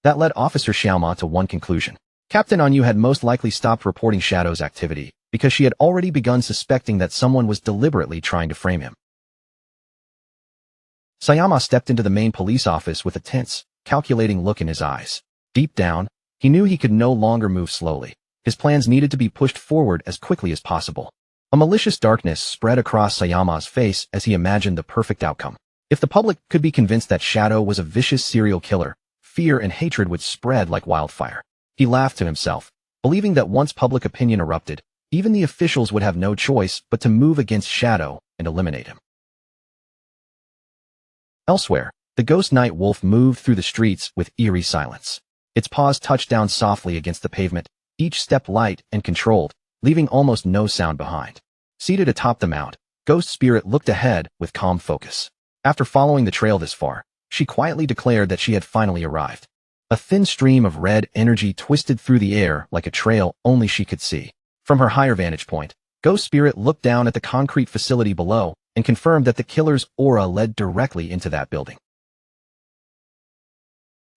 That led Officer Xiaoma to one conclusion. Captain Anyu had most likely stopped reporting Shadow's activity because she had already begun suspecting that someone was deliberately trying to frame him. Sayama stepped into the main police office with a tense, calculating look in his eyes. Deep down, he knew he could no longer move slowly. His plans needed to be pushed forward as quickly as possible. A malicious darkness spread across Sayama's face as he imagined the perfect outcome. If the public could be convinced that Shadow was a vicious serial killer, fear and hatred would spread like wildfire. He laughed to himself, believing that once public opinion erupted, even the officials would have no choice but to move against Shadow and eliminate him. Elsewhere, the ghost night wolf moved through the streets with eerie silence. Its paws touched down softly against the pavement, each step light and controlled, leaving almost no sound behind. Seated atop the mount, Ghost Spirit looked ahead with calm focus. After following the trail this far, she quietly declared that she had finally arrived. A thin stream of red energy twisted through the air like a trail only she could see. From her higher vantage point, Ghost Spirit looked down at the concrete facility below and confirmed that the killer's aura led directly into that building.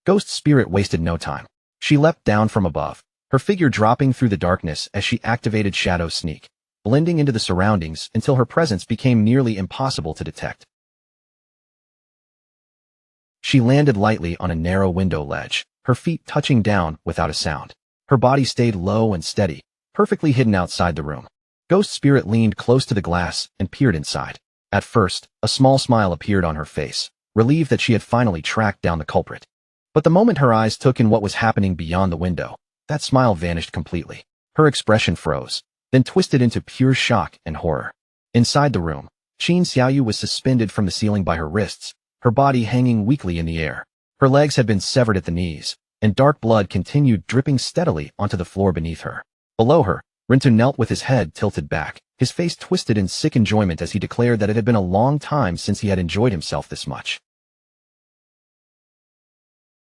Ghost Spirit wasted no time. She leapt down from above, her figure dropping through the darkness as she activated Shadow Sneak, blending into the surroundings until her presence became nearly impossible to detect. She landed lightly on a narrow window ledge, her feet touching down without a sound. Her body stayed low and steady, perfectly hidden outside the room. Ghost Spirit leaned close to the glass and peered inside. At first, a small smile appeared on her face, relieved that she had finally tracked down the culprit. But the moment her eyes took in what was happening beyond the window, that smile vanished completely. Her expression froze, then twisted into pure shock and horror. Inside the room, Qin Xiaoyu was suspended from the ceiling by her wrists, her body hanging weakly in the air. Her legs had been severed at the knees, and dark blood continued dripping steadily onto the floor beneath her. Below her, Rintu knelt with his head tilted back, his face twisted in sick enjoyment as he declared that it had been a long time since he had enjoyed himself this much.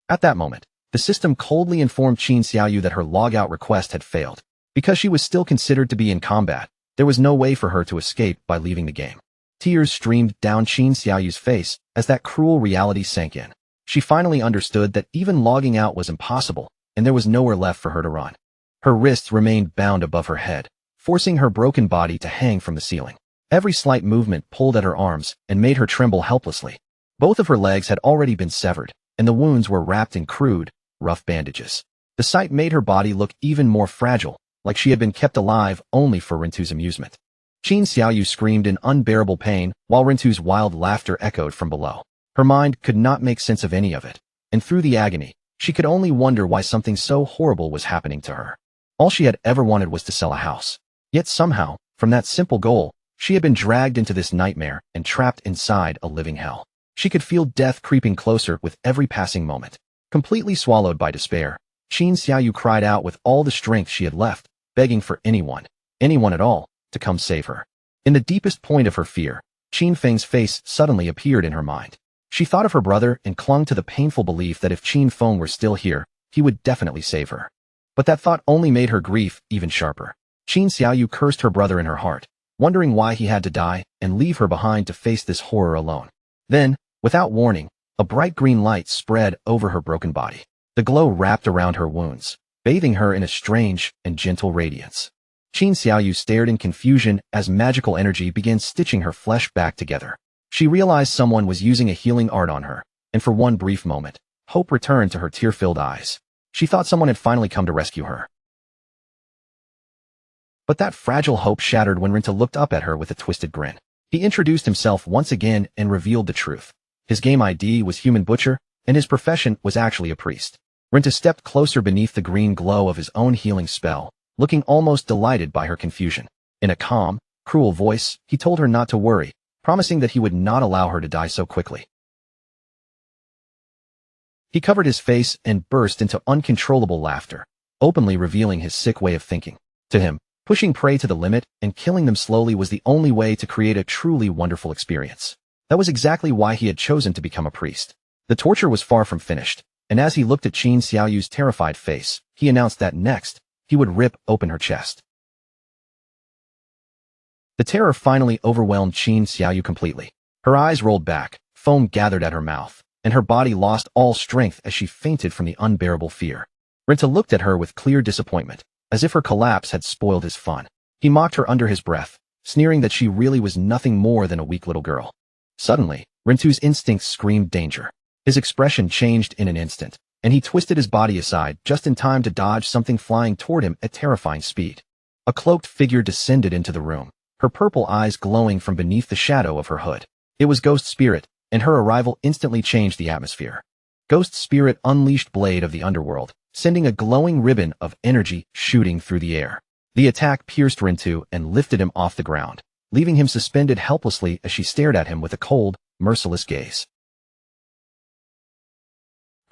At that moment, the system coldly informed Qin Xiaoyu that her logout request had failed. Because she was still considered to be in combat, there was no way for her to escape by leaving the game. Tears streamed down Qin Xiaoyu's face as that cruel reality sank in. She finally understood that even logging out was impossible, and there was nowhere left for her to run. Her wrists remained bound above her head, forcing her broken body to hang from the ceiling. Every slight movement pulled at her arms and made her tremble helplessly. Both of her legs had already been severed, and the wounds were wrapped in crude, rough bandages. The sight made her body look even more fragile, like she had been kept alive only for Rintu's amusement. Qin Xiaoyu screamed in unbearable pain, while Rintu's wild laughter echoed from below. Her mind could not make sense of any of it, and through the agony, she could only wonder why something so horrible was happening to her. All she had ever wanted was to sell a house. Yet somehow, from that simple goal, she had been dragged into this nightmare and trapped inside a living hell. She could feel death creeping closer with every passing moment. Completely swallowed by despair, Qin Xiaoyu cried out with all the strength she had left, begging for anyone at all, to come save her. In the deepest point of her fear, Qin Feng's face suddenly appeared in her mind. She thought of her brother and clung to the painful belief that if Qin Feng were still here, he would definitely save her. But that thought only made her grief even sharper. Qin Xiaoyu cursed her brother in her heart, wondering why he had to die and leave her behind to face this horror alone. Then, without warning, a bright green light spread over her broken body. The glow wrapped around her wounds, bathing her in a strange and gentle radiance. Qin Xiaoyu stared in confusion as magical energy began stitching her flesh back together. She realized someone was using a healing art on her, and for one brief moment, hope returned to her tear-filled eyes. She thought someone had finally come to rescue her. But that fragile hope shattered when Rinta looked up at her with a twisted grin. He introduced himself once again and revealed the truth. His game ID was Human Butcher, and his profession was actually a priest. Rinta stepped closer beneath the green glow of his own healing spell, looking almost delighted by her confusion. In a calm, cruel voice, he told her not to worry, promising that he would not allow her to die so quickly. He covered his face and burst into uncontrollable laughter, openly revealing his sick way of thinking. To him, pushing prey to the limit and killing them slowly was the only way to create a truly wonderful experience. That was exactly why he had chosen to become a priest. The torture was far from finished, and as he looked at Qin Xiaoyu's terrified face, he announced that next, he would rip open her chest. The terror finally overwhelmed Qin Xiaoyu completely. Her eyes rolled back, foam gathered at her mouth, and her body lost all strength as she fainted from the unbearable fear. Rinta looked at her with clear disappointment, as if her collapse had spoiled his fun. He mocked her under his breath, sneering that she really was nothing more than a weak little girl. Suddenly, Rintu's instincts screamed danger. His expression changed in an instant, and he twisted his body aside just in time to dodge something flying toward him at terrifying speed. A cloaked figure descended into the room, her purple eyes glowing from beneath the shadow of her hood. It was Ghost Spirit, and her arrival instantly changed the atmosphere. Ghost Spirit unleashed Blade of the Underworld, sending a glowing ribbon of energy shooting through the air. The attack pierced Rintu and lifted him off the ground, leaving him suspended helplessly as she stared at him with a cold, merciless gaze.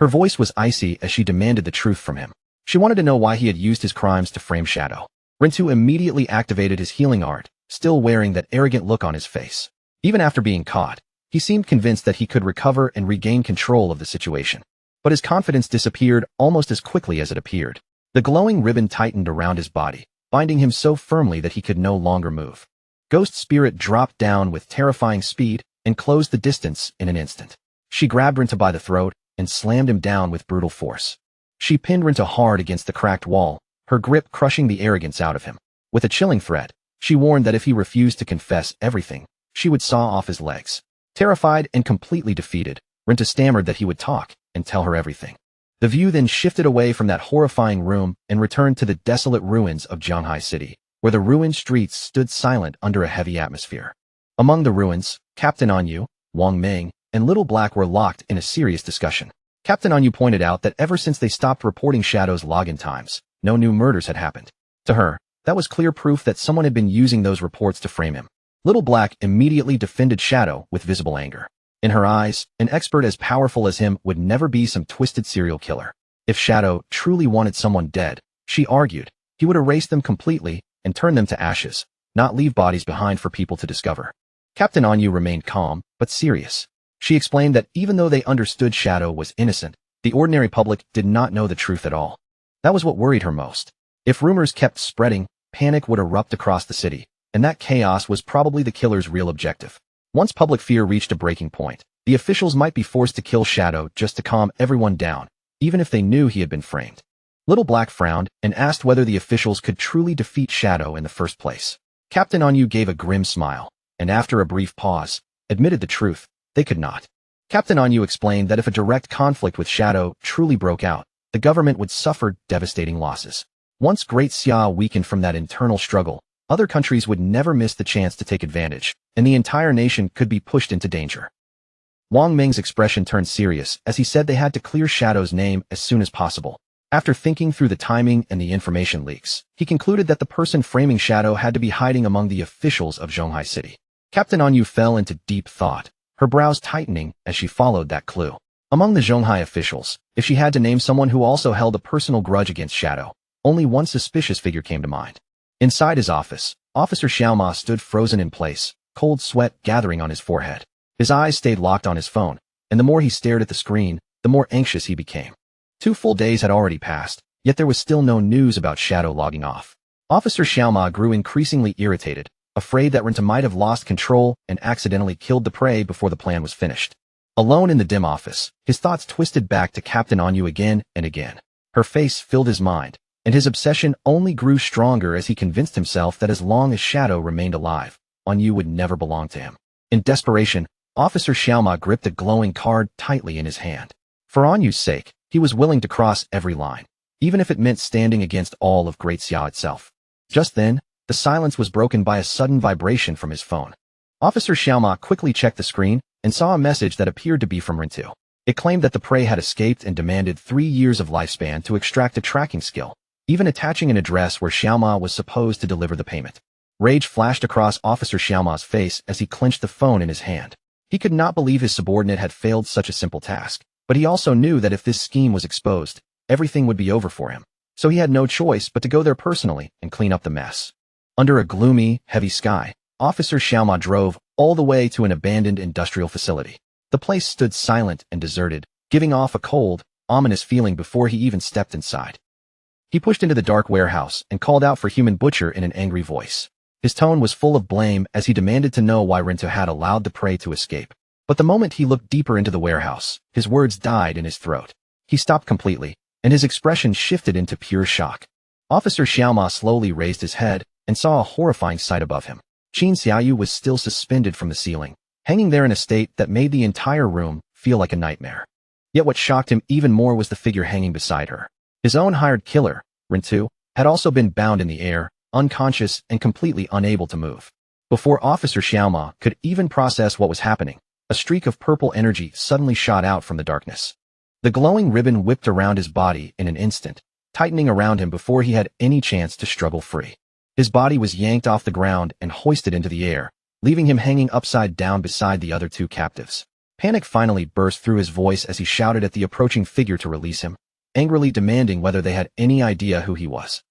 Her voice was icy as she demanded the truth from him. She wanted to know why he had used his crimes to frame Shadow. Rintu immediately activated his healing art, still wearing that arrogant look on his face. Even after being caught, he seemed convinced that he could recover and regain control of the situation. But his confidence disappeared almost as quickly as it appeared. The glowing ribbon tightened around his body, binding him so firmly that he could no longer move. Ghost Spirit dropped down with terrifying speed and closed the distance in an instant. She grabbed Rintu by the throat and slammed him down with brutal force. She pinned Rintu hard against the cracked wall, her grip crushing the arrogance out of him. With a chilling threat, she warned that if he refused to confess everything, she would saw off his legs. Terrified and completely defeated, Rintu stammered that he would talk and tell her everything. The view then shifted away from that horrifying room and returned to the desolate ruins of Zhonghai City, where the ruined streets stood silent under a heavy atmosphere. Among the ruins, Captain Anyu, Wang Ming, and Little Black were locked in a serious discussion. Captain Anyu pointed out that ever since they stopped reporting Shadow's login times, no new murders had happened. To her, that was clear proof that someone had been using those reports to frame him. Little Black immediately defended Shadow with visible anger. In her eyes, an expert as powerful as him would never be some twisted serial killer. If Shadow truly wanted someone dead, she argued, he would erase them completely and turn them to ashes, not leave bodies behind for people to discover. Captain Anyu remained calm, but serious. She explained that even though they understood Shadow was innocent, the ordinary public did not know the truth at all. That was what worried her most. If rumors kept spreading, panic would erupt across the city, and that chaos was probably the killer's real objective. Once public fear reached a breaking point, the officials might be forced to kill Shadow just to calm everyone down, even if they knew he had been framed. Little Black frowned and asked whether the officials could truly defeat Shadow in the first place. Captain Anyu gave a grim smile, and after a brief pause, admitted the truth, they could not. Captain Anyu explained that if a direct conflict with Shadow truly broke out, the government would suffer devastating losses. Once Great Xia weakened from that internal struggle, other countries would never miss the chance to take advantage, and the entire nation could be pushed into danger. Wang Ming's expression turned serious as he said they had to clear Shadow's name as soon as possible. After thinking through the timing and the information leaks, he concluded that the person framing Shadow had to be hiding among the officials of Zhonghai City. Captain Anyu fell into deep thought, her brows tightening as she followed that clue. Among the Zhonghai officials, if she had to name someone who also held a personal grudge against Shadow, only one suspicious figure came to mind. Inside his office, Officer Xiaoma stood frozen in place, cold sweat gathering on his forehead. His eyes stayed locked on his phone, and the more he stared at the screen, the more anxious he became. 2 full days had already passed, yet there was still no news about Shadow logging off. Officer Xiaoma grew increasingly irritated, afraid that Rintu might have lost control and accidentally killed the prey before the plan was finished. Alone in the dim office, his thoughts twisted back to Captain Anyu again and again. Her face filled his mind, and his obsession only grew stronger as he convinced himself that as long as Shadow remained alive, Anyu would never belong to him. In desperation, Officer Xiaoma gripped a glowing card tightly in his hand. For Anyu's sake, he was willing to cross every line, even if it meant standing against all of Great Xia itself. Just then, the silence was broken by a sudden vibration from his phone. Officer Xiaoma quickly checked the screen and saw a message that appeared to be from Rintu. It claimed that the prey had escaped and demanded 3 years of lifespan to extract a tracking skill, even attaching an address where Xiaoma was supposed to deliver the payment. Rage flashed across Officer Xiaoma's face as he clenched the phone in his hand. He could not believe his subordinate had failed such a simple task, but he also knew that if this scheme was exposed, everything would be over for him. So he had no choice but to go there personally and clean up the mess. Under a gloomy, heavy sky, Officer Xiaoma drove all the way to an abandoned industrial facility. The place stood silent and deserted, giving off a cold, ominous feeling before he even stepped inside. He pushed into the dark warehouse and called out for Human Butcher in an angry voice. His tone was full of blame as he demanded to know why Rintu had allowed the prey to escape. But the moment he looked deeper into the warehouse, his words died in his throat. He stopped completely, and his expression shifted into pure shock. Officer Xiaoma slowly raised his head and saw a horrifying sight above him. Qin Xiaoyu was still suspended from the ceiling, hanging there in a state that made the entire room feel like a nightmare. Yet what shocked him even more was the figure hanging beside her. His own hired killer, Rintu, had also been bound in the air, unconscious and completely unable to move. Before Officer Xiaoma could even process what was happening, a streak of purple energy suddenly shot out from the darkness. The glowing ribbon whipped around his body in an instant, tightening around him before he had any chance to struggle free. His body was yanked off the ground and hoisted into the air, leaving him hanging upside down beside the other 2 captives. Panic finally burst through his voice as he shouted at the approaching figure to release him, angrily demanding whether they had any idea who he was.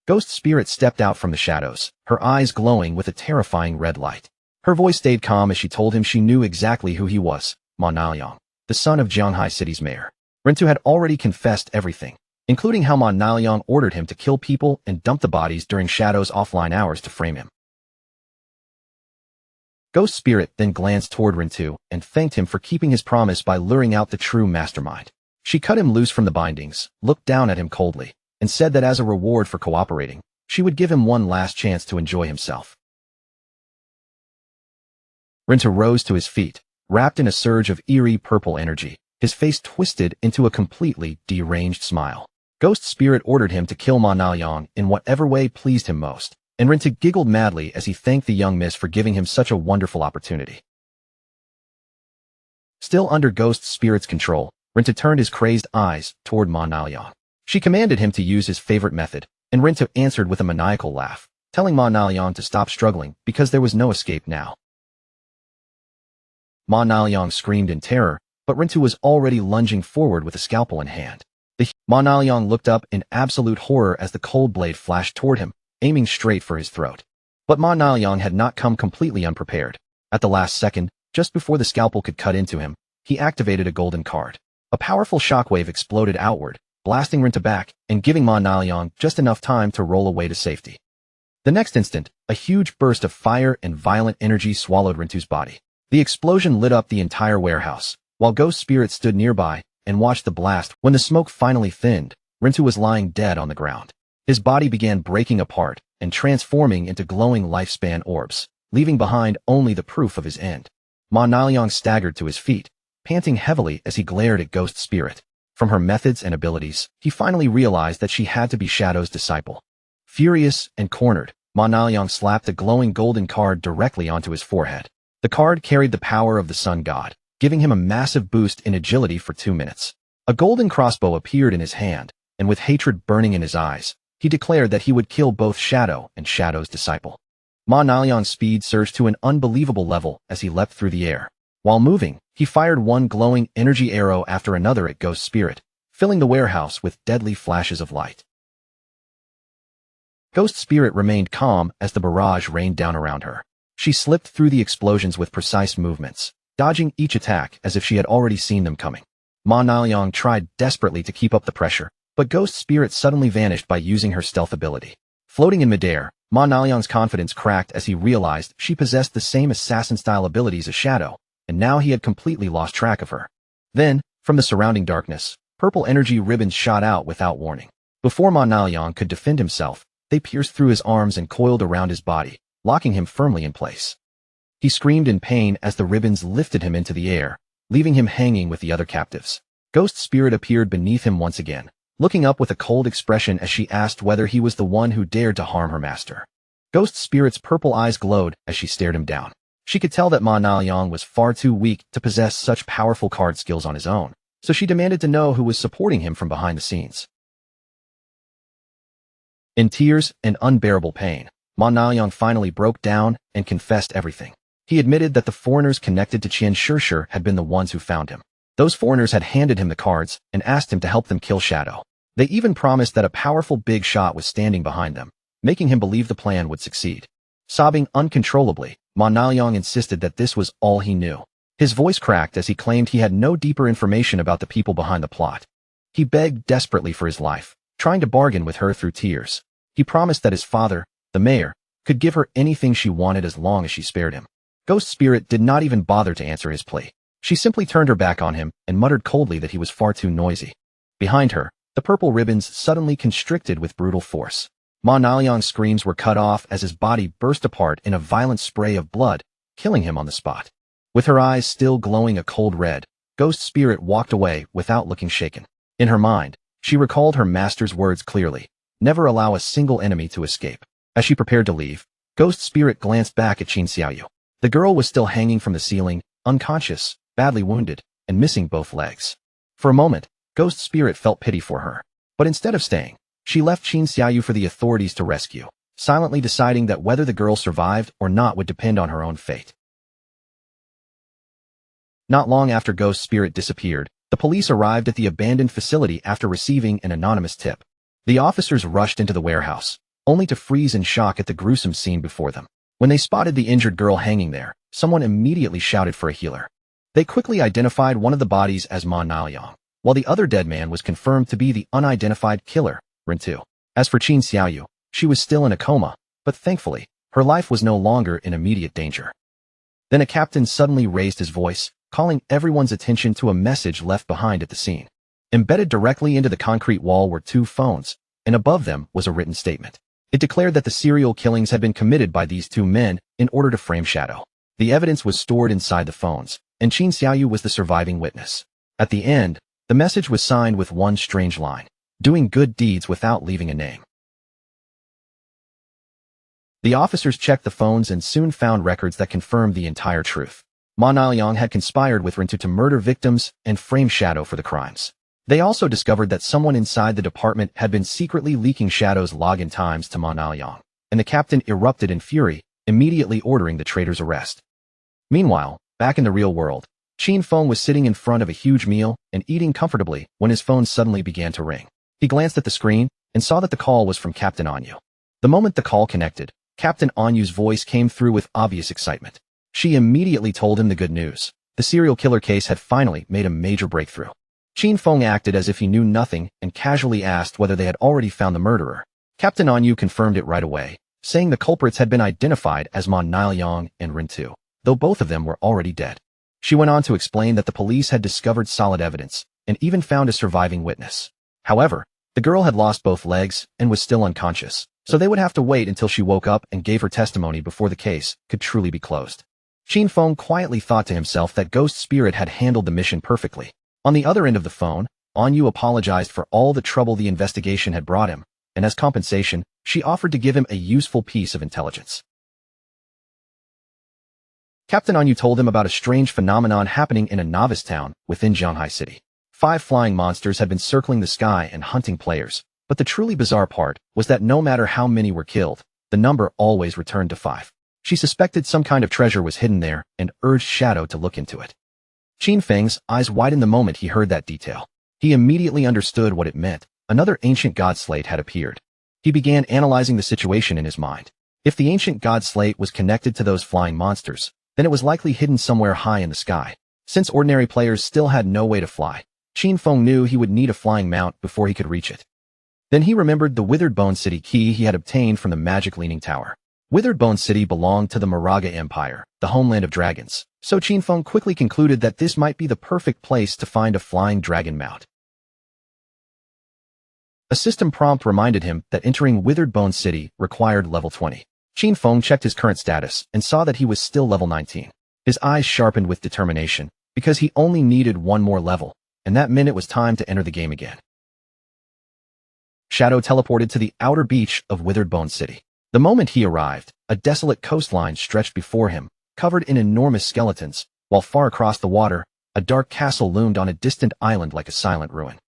Ghost Spirit stepped out from the shadows, her eyes glowing with a terrifying red light. Her voice stayed calm as she told him she knew exactly who he was, Ma Naoyang, the son of Jianghai City's mayor. Rintu had already confessed everything, including how Ma Naoyang ordered him to kill people and dump the bodies during Shadow's offline hours to frame him. Ghost Spirit then glanced toward Rintu and thanked him for keeping his promise by luring out the true mastermind. She cut him loose from the bindings, looked down at him coldly, and said that as a reward for cooperating, she would give him one last chance to enjoy himself. Rintu rose to his feet, wrapped in a surge of eerie purple energy, his face twisted into a completely deranged smile. Ghost Spirit ordered him to kill Ma Naoyang in whatever way pleased him most, and Rintu giggled madly as he thanked the young miss for giving him such a wonderful opportunity. Still under Ghost Spirit's control, Rintu turned his crazed eyes toward Ma Naoyang. She commanded him to use his favorite method, and Rintu answered with a maniacal laugh, telling Ma Naoyang to stop struggling because there was no escape now. Ma Naoyang screamed in terror, but Rintu was already lunging forward with a scalpel in hand. Ma Naoyang looked up in absolute horror as the cold blade flashed toward him, aiming straight for his throat. But Ma Naoyang had not come completely unprepared. At the last second, just before the scalpel could cut into him, he activated a golden card. A powerful shockwave exploded outward, blasting Rintu back and giving Ma Naoyang just enough time to roll away to safety. The next instant, a huge burst of fire and violent energy swallowed Rintu's body. The explosion lit up the entire warehouse, while Ghost Spirit stood nearby and watched the blast. When the smoke finally thinned, Rintu was lying dead on the ground. His body began breaking apart and transforming into glowing lifespan orbs, leaving behind only the proof of his end. Ma Naoyang staggered to his feet, panting heavily as he glared at Ghost Spirit. From her methods and abilities, he finally realized that she had to be Shadow's disciple. Furious and cornered, Ma Naoyang slapped a glowing golden card directly onto his forehead. The card carried the power of the Sun God, giving him a massive boost in agility for 2 minutes. A golden crossbow appeared in his hand, and with hatred burning in his eyes, he declared that he would kill both Shadow and Shadow's disciple. Ma Naoyang's speed surged to an unbelievable level as he leapt through the air. While moving, he fired one glowing energy arrow after another at Ghost Spirit, filling the warehouse with deadly flashes of light. Ghost Spirit remained calm as the barrage rained down around her. She slipped through the explosions with precise movements, dodging each attack as if she had already seen them coming. Ma Naoyang tried desperately to keep up the pressure, but Ghost Spirit suddenly vanished by using her stealth ability. Floating in midair, Ma Naoyang's confidence cracked as he realized she possessed the same assassin-style abilities as Shadow, and now he had completely lost track of her. Then, from the surrounding darkness, purple energy ribbons shot out without warning. Before Ma Naoyang could defend himself, they pierced through his arms and coiled around his body, locking him firmly in place. He screamed in pain as the ribbons lifted him into the air, leaving him hanging with the other captives. Ghost Spirit appeared beneath him once again, looking up with a cold expression as she asked whether he was the one who dared to harm her master. Ghost Spirit's purple eyes glowed as she stared him down. She could tell that Ma Naoyang was far too weak to possess such powerful card skills on his own, so she demanded to know who was supporting him from behind the scenes. In tears and unbearable pain, Ma Naoyang finally broke down and confessed everything. He admitted that the foreigners connected to Qian Shishir had been the ones who found him. Those foreigners had handed him the cards and asked him to help them kill Shadow. They even promised that a powerful big shot was standing behind them, making him believe the plan would succeed. Sobbing uncontrollably, Ma Naoyang insisted that this was all he knew. His voice cracked as he claimed he had no deeper information about the people behind the plot. He begged desperately for his life, trying to bargain with her through tears. He promised that his father, the mayor, could give her anything she wanted as long as she spared him. Ghost Spirit did not even bother to answer his plea. She simply turned her back on him and muttered coldly that he was far too noisy. Behind her, the purple ribbons suddenly constricted with brutal force. Ma Naoyang's screams were cut off as his body burst apart in a violent spray of blood, killing him on the spot. With her eyes still glowing a cold red, Ghost Spirit walked away without looking shaken. In her mind, she recalled her master's words clearly: never allow a single enemy to escape. As she prepared to leave, Ghost Spirit glanced back at Qin Xiaoyu. The girl was still hanging from the ceiling, unconscious, badly wounded, and missing both legs. For a moment, Ghost Spirit felt pity for her. But instead of staying, she left Qin Xiaoyu for the authorities to rescue, silently deciding that whether the girl survived or not would depend on her own fate. Not long after Ghost Spirit disappeared, the police arrived at the abandoned facility after receiving an anonymous tip. The officers rushed into the warehouse, only to freeze in shock at the gruesome scene before them. When they spotted the injured girl hanging there, someone immediately shouted for a healer. They quickly identified one of the bodies as Ma Naoyang, while the other dead man was confirmed to be the unidentified killer, Rin-tu. As for Qin Xiaoyu, she was still in a coma, but thankfully, her life was no longer in immediate danger. Then a captain suddenly raised his voice, calling everyone's attention to a message left behind at the scene. Embedded directly into the concrete wall were two phones, and above them was a written statement. It declared that the serial killings had been committed by these two men in order to frame Shadow. The evidence was stored inside the phones, and Qin Xiaoyu was the surviving witness. At the end, the message was signed with one strange line: doing good deeds without leaving a name. The officers checked the phones and soon found records that confirmed the entire truth. Ma Naoyang had conspired with Rin-tu to murder victims and frame Shadow for the crimes. They also discovered that someone inside the department had been secretly leaking Shadow's login times to Ma Naoyang, and the captain erupted in fury, immediately ordering the traitor's arrest. Meanwhile, back in the real world, Qin Feng was sitting in front of a huge meal and eating comfortably when his phone suddenly began to ring. He glanced at the screen and saw that the call was from Captain Anyu. The moment the call connected, Captain Anyu's voice came through with obvious excitement. She immediately told him the good news. The serial killer case had finally made a major breakthrough. Qin Feng acted as if he knew nothing and casually asked whether they had already found the murderer. Captain Anyu confirmed it right away, saying the culprits had been identified as Ma Naoyang and Rin-tu, though both of them were already dead. She went on to explain that the police had discovered solid evidence and even found a surviving witness. However, the girl had lost both legs and was still unconscious, so they would have to wait until she woke up and gave her testimony before the case could truly be closed. Qin Feng quietly thought to himself that Ghost Spirit had handled the mission perfectly. On the other end of the phone, Anyu apologized for all the trouble the investigation had brought him, and as compensation, she offered to give him a useful piece of intelligence. Captain Anyu told him about a strange phenomenon happening in a novice town within Zhanghai City. 5 flying monsters had been circling the sky and hunting players, but the truly bizarre part was that no matter how many were killed, the number always returned to 5. She suspected some kind of treasure was hidden there and urged Shadow to look into it. Qin Feng's eyes widened the moment he heard that detail. He immediately understood what it meant. Another ancient god slate had appeared. He began analyzing the situation in his mind. If the ancient god slate was connected to those flying monsters, then it was likely hidden somewhere high in the sky. Since ordinary players still had no way to fly, Qin Feng knew he would need a flying mount before he could reach it. Then he remembered the Withered Bone City key he had obtained from the magic leaning tower. Withered Bone City belonged to the Moraga Empire, the homeland of dragons, so Qin Feng quickly concluded that this might be the perfect place to find a flying dragon mount. A system prompt reminded him that entering Withered Bone City required level 20. Qin Feng checked his current status and saw that he was still level 19. His eyes sharpened with determination, because he only needed one more level, and that meant it was time to enter the game again. Shadow teleported to the outer beach of Withered Bone City. The moment he arrived, a desolate coastline stretched before him, covered in enormous skeletons, while far across the water, a dark castle loomed on a distant island like a silent ruin.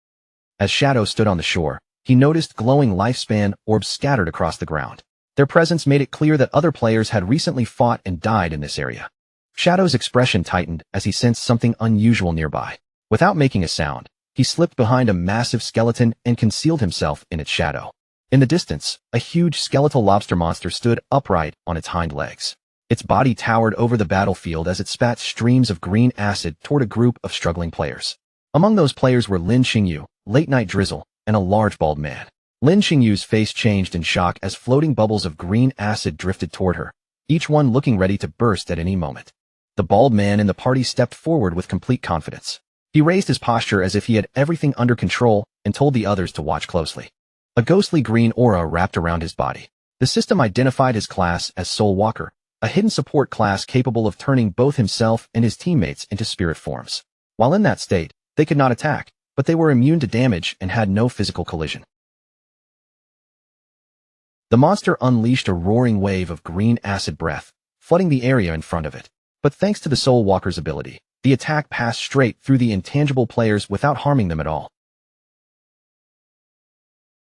As Shadow stood on the shore, he noticed glowing lifespan orbs scattered across the ground. Their presence made it clear that other players had recently fought and died in this area. Shadow's expression tightened as he sensed something unusual nearby. Without making a sound, he slipped behind a massive skeleton and concealed himself in its shadow. In the distance, a huge skeletal lobster monster stood upright on its hind legs. Its body towered over the battlefield as it spat streams of green acid toward a group of struggling players. Among those players were Lin Xingyu, Late Night Drizzle, and a large bald man. Lin Xingyu's face changed in shock as floating bubbles of green acid drifted toward her, each one looking ready to burst at any moment. The bald man in the party stepped forward with complete confidence. He raised his posture as if he had everything under control and told the others to watch closely. A ghostly green aura wrapped around his body. The system identified his class as Soul Walker, a hidden support class capable of turning both himself and his teammates into spirit forms. While in that state, they could not attack, but they were immune to damage and had no physical collision. The monster unleashed a roaring wave of green acid breath, flooding the area in front of it. But thanks to the Soul Walker's ability, the attack passed straight through the intangible players without harming them at all.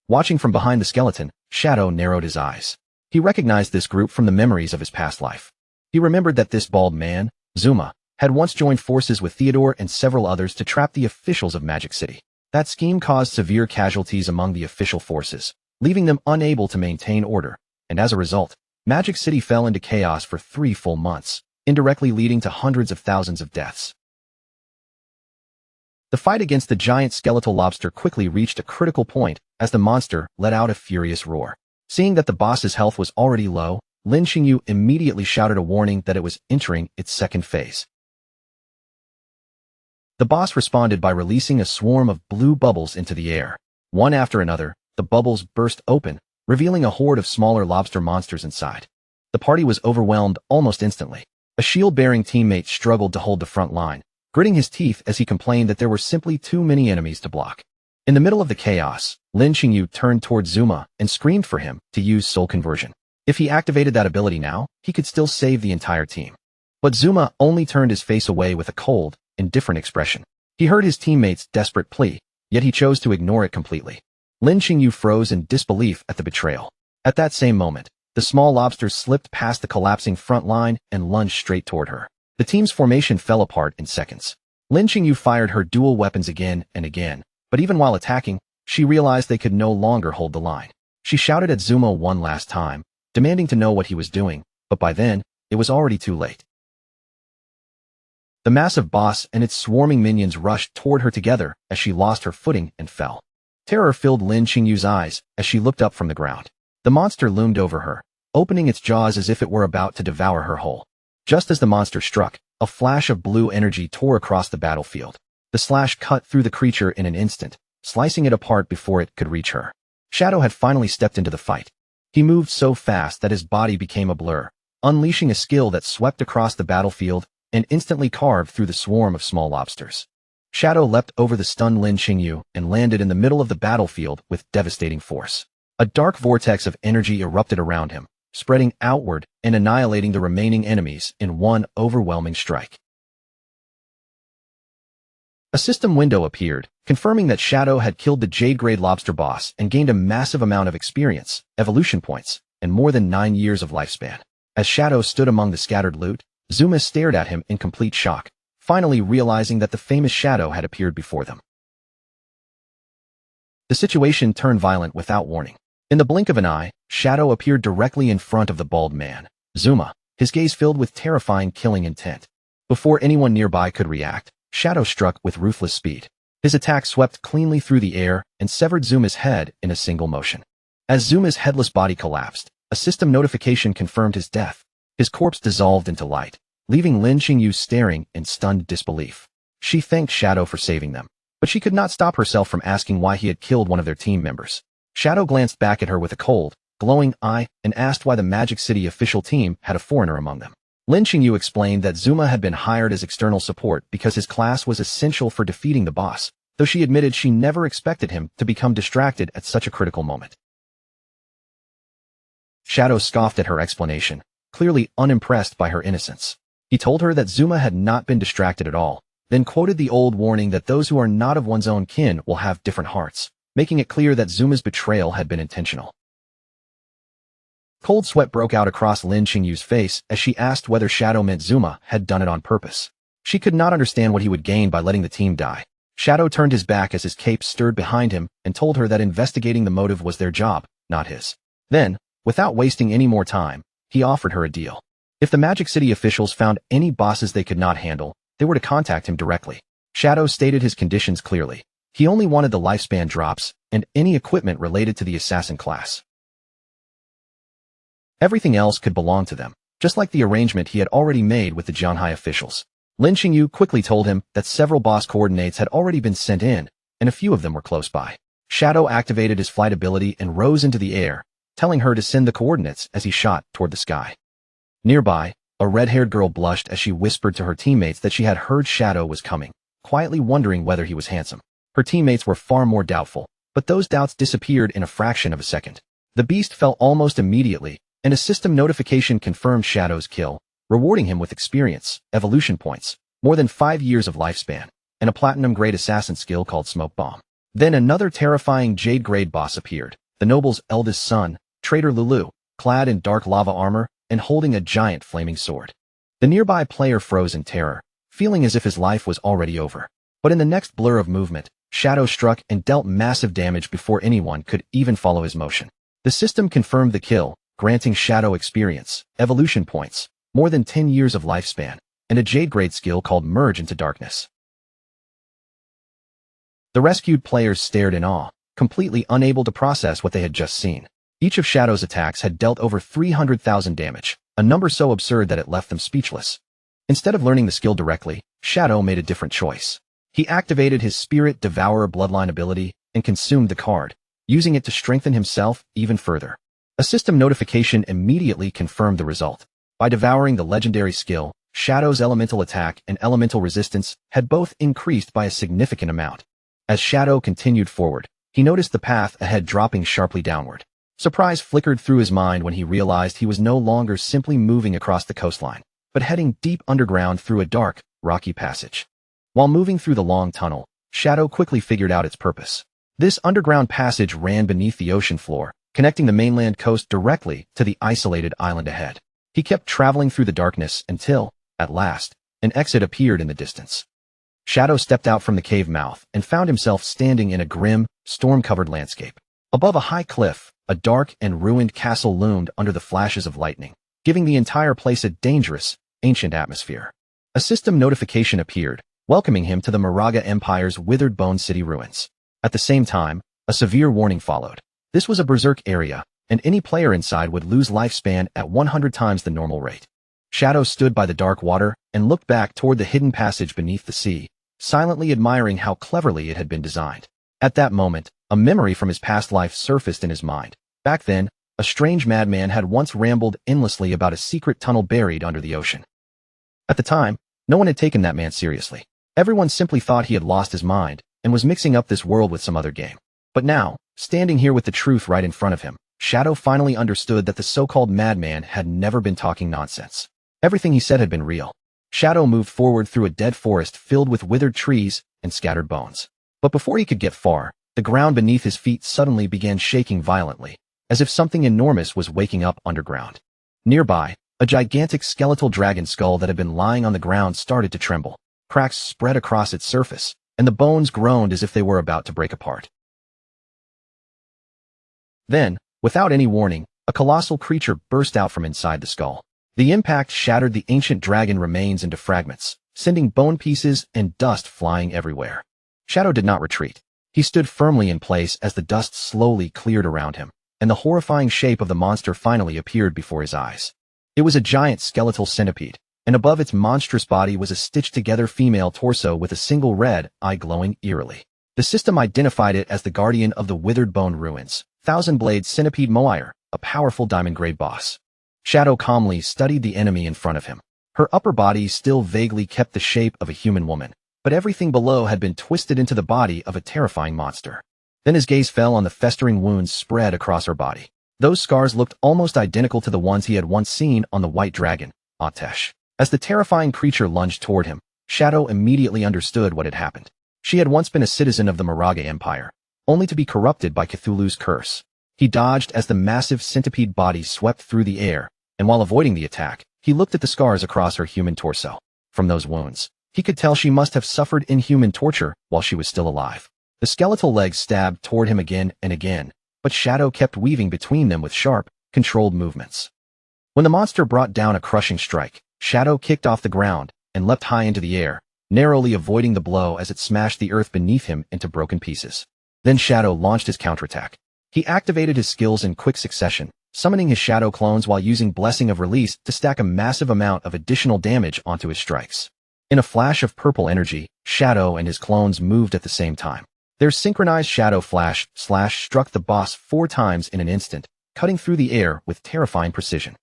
Watching from behind the skeleton, Shadow narrowed his eyes. He recognized this group from the memories of his past life. He remembered that this bald man, Zuma, had once joined forces with Theodore and several others to trap the officials of Magic City. That scheme caused severe casualties among the official forces, leaving them unable to maintain order, and as a result, Magic City fell into chaos for 3 full months, indirectly leading to hundreds of thousands of deaths. The fight against the giant skeletal lobster quickly reached a critical point as the monster let out a furious roar. Seeing that the boss's health was already low, Lin Xingyu immediately shouted a warning that it was entering its second phase. The boss responded by releasing a swarm of blue bubbles into the air. One after another, the bubbles burst open, revealing a horde of smaller lobster monsters inside. The party was overwhelmed almost instantly. A shield-bearing teammate struggled to hold the front line, gritting his teeth as he complained that there were simply too many enemies to block. In the middle of the chaos, Lin Xingyu turned toward Zuma and screamed for him to use soul conversion. If he activated that ability now, he could still save the entire team. But Zuma only turned his face away with a cold, indifferent expression. He heard his teammate's desperate plea, yet he chose to ignore it completely. Lin Xingyu froze in disbelief at the betrayal. At that same moment, the small lobster slipped past the collapsing front line and lunged straight toward her. The team's formation fell apart in seconds. Lin Xingyu fired her dual weapons again and again, but even while attacking, she realized they could no longer hold the line. She shouted at Zuma one last time, demanding to know what he was doing, but by then, it was already too late. The massive boss and its swarming minions rushed toward her together as she lost her footing and fell. Terror filled Lin Xingyu's eyes as she looked up from the ground. The monster loomed over her, opening its jaws as if it were about to devour her whole. Just as the monster struck, a flash of blue energy tore across the battlefield. The slash cut through the creature in an instant, slicing it apart before it could reach her. Shadow had finally stepped into the fight. He moved so fast that his body became a blur, unleashing a skill that swept across the battlefield and instantly carved through the swarm of small lobsters. Shadow leapt over the stunned Lin Xingyu and landed in the middle of the battlefield with devastating force. A dark vortex of energy erupted around him, spreading outward and annihilating the remaining enemies in one overwhelming strike. A system window appeared, confirming that Shadow had killed the Jade-grade lobster boss and gained a massive amount of experience, evolution points, and more than 9 years of lifespan. As Shadow stood among the scattered loot, Zuma stared at him in complete shock, finally realizing that the famous Shadow had appeared before them. The situation turned violent without warning. In the blink of an eye, Shadow appeared directly in front of the bald man, Zuma, his gaze filled with terrifying killing intent. Before anyone nearby could react, Shadow struck with ruthless speed. His attack swept cleanly through the air and severed Zuma's head in a single motion. As Zuma's headless body collapsed, a system notification confirmed his death. His corpse dissolved into light, leaving Lin Xingyu staring in stunned disbelief. She thanked Shadow for saving them, but she could not stop herself from asking why he had killed one of their team members. Shadow glanced back at her with a cold, glowing eye and asked why the Magic City official team had a foreigner among them. Lin Xingyu explained that Zuma had been hired as external support because his class was essential for defeating the boss, though she admitted she never expected him to become distracted at such a critical moment. Shadow scoffed at her explanation, clearly unimpressed by her innocence. He told her that Zuma had not been distracted at all, then quoted the old warning that those who are not of one's own kin will have different hearts, making it clear that Zuma's betrayal had been intentional. Cold sweat broke out across Lin Xingyu's face as she asked whether Shadow meant Zuma had done it on purpose. She could not understand what he would gain by letting the team die. Shadow turned his back as his cape stirred behind him and told her that investigating the motive was their job, not his. Then, without wasting any more time, he offered her a deal. If the Magic City officials found any bosses they could not handle, they were to contact him directly. Shadow stated his conditions clearly. He only wanted the lifespan drops and any equipment related to the assassin class. Everything else could belong to them, just like the arrangement he had already made with the Jianhai officials. Lin Xingyu quickly told him that several boss coordinates had already been sent in, and a few of them were close by. Shadow activated his flight ability and rose into the air, telling her to send the coordinates as he shot toward the sky. Nearby, a red-haired girl blushed as she whispered to her teammates that she had heard Shadow was coming, quietly wondering whether he was handsome. Her teammates were far more doubtful, but those doubts disappeared in a fraction of a second. The beast fell almost immediately, and a system notification confirmed Shadow's kill, rewarding him with experience, evolution points, more than 5 years of lifespan, and a platinum-grade assassin skill called Smoke Bomb. Then another terrifying Jade-grade boss appeared, the noble's eldest son, Traitor Lulu, clad in dark lava armor and holding a giant flaming sword. The nearby player froze in terror, feeling as if his life was already over. But in the next blur of movement, Shadow struck and dealt massive damage before anyone could even follow his motion. The system confirmed the kill, granting Shadow experience, evolution points, more than 10 years of lifespan, and a Jade-grade skill called Merge into Darkness. The rescued players stared in awe, completely unable to process what they had just seen. Each of Shadow's attacks had dealt over 300,000 damage, a number so absurd that it left them speechless. Instead of learning the skill directly, Shadow made a different choice. He activated his Spirit Devourer bloodline ability and consumed the card, using it to strengthen himself even further. A system notification immediately confirmed the result. By devouring the legendary skill, Shadow's elemental attack and elemental resistance had both increased by a significant amount. As Shadow continued forward, he noticed the path ahead dropping sharply downward. Surprise flickered through his mind when he realized he was no longer simply moving across the coastline, but heading deep underground through a dark, rocky passage. While moving through the long tunnel, Shadow quickly figured out its purpose. This underground passage ran beneath the ocean floor, connecting the mainland coast directly to the isolated island ahead. He kept traveling through the darkness until, at last, an exit appeared in the distance. Shadow stepped out from the cave mouth and found himself standing in a grim, storm-covered landscape. Above a high cliff, a dark and ruined castle loomed under the flashes of lightning, giving the entire place a dangerous, ancient atmosphere. A system notification appeared, welcoming him to the Moraga Empire's withered bone city ruins. At the same time, a severe warning followed. This was a berserk area, and any player inside would lose lifespan at 100 times the normal rate. Shadow stood by the dark water and looked back toward the hidden passage beneath the sea, silently admiring how cleverly it had been designed. At that moment, a memory from his past life surfaced in his mind. Back then, a strange madman had once rambled endlessly about a secret tunnel buried under the ocean. At the time, no one had taken that man seriously. Everyone simply thought he had lost his mind and was mixing up this world with some other game. But now, standing here with the truth right in front of him, Shadow finally understood that the so-called madman had never been talking nonsense. Everything he said had been real. Shadow moved forward through a dead forest filled with withered trees and scattered bones. But before he could get far, the ground beneath his feet suddenly began shaking violently, as if something enormous was waking up underground. Nearby, a gigantic skeletal dragon skull that had been lying on the ground started to tremble. Cracks spread across its surface, and the bones groaned as if they were about to break apart. Then, without any warning, a colossal creature burst out from inside the skull. The impact shattered the ancient dragon remains into fragments, sending bone pieces and dust flying everywhere. Shadow did not retreat. He stood firmly in place as the dust slowly cleared around him, and the horrifying shape of the monster finally appeared before his eyes. It was a giant skeletal centipede, and above its monstrous body was a stitched-together female torso with a single red eye glowing eerily. The system identified it as the guardian of the withered bone ruins, Thousand-Blade Centipede Moire, a powerful diamond-grade boss. Shadow calmly studied the enemy in front of him. Her upper body still vaguely kept the shape of a human woman, but everything below had been twisted into the body of a terrifying monster. Then his gaze fell on the festering wounds spread across her body. Those scars looked almost identical to the ones he had once seen on the white dragon, Atesh. As the terrifying creature lunged toward him, Shadow immediately understood what had happened. She had once been a citizen of the Moraga Empire, only to be corrupted by Cthulhu's curse. He dodged as the massive centipede body swept through the air, and while avoiding the attack, he looked at the scars across her human torso. From those wounds, he could tell she must have suffered inhuman torture while she was still alive. The skeletal legs stabbed toward him again and again, but Shadow kept weaving between them with sharp, controlled movements. When the monster brought down a crushing strike, Shadow kicked off the ground and leapt high into the air, narrowly avoiding the blow as it smashed the earth beneath him into broken pieces. Then Shadow launched his counterattack. He activated his skills in quick succession, summoning his Shadow clones while using Blessing of Release to stack a massive amount of additional damage onto his strikes. In a flash of purple energy, Shadow and his clones moved at the same time. Their synchronized Shadow Flash slash struck the boss 4 times in an instant, cutting through the air with terrifying precision.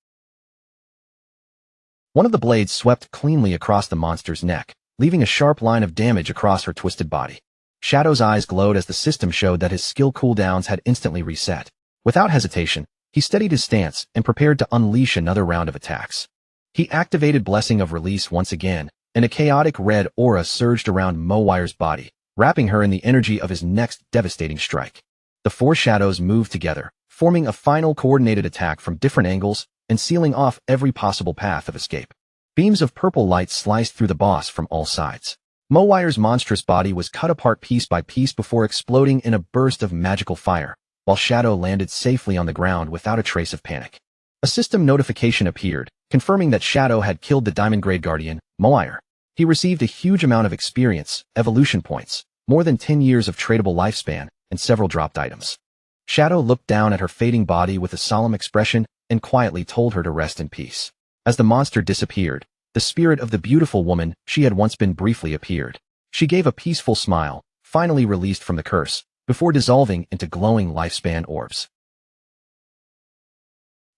One of the blades swept cleanly across the monster's neck, leaving a sharp line of damage across her twisted body. Shadow's eyes glowed as the system showed that his skill cooldowns had instantly reset. Without hesitation, he steadied his stance and prepared to unleash another round of attacks. He activated Blessing of Release once again, and a chaotic red aura surged around Mowire's body, wrapping her in the energy of his next devastating strike. The 4 shadows moved together, forming a final coordinated attack from different angles and sealing off every possible path of escape. Beams of purple light sliced through the boss from all sides. Mowire's monstrous body was cut apart piece by piece before exploding in a burst of magical fire, while Shadow landed safely on the ground without a trace of panic. A system notification appeared, confirming that Shadow had killed the Diamond Grade Guardian, Mowire. He received a huge amount of experience, evolution points, more than 10 years of tradable lifespan, and several dropped items. Shadow looked down at her fading body with a solemn expression and quietly told her to rest in peace. As the monster disappeared, the spirit of the beautiful woman she had once been briefly appeared. She gave a peaceful smile, finally released from the curse, before dissolving into glowing lifespan orbs.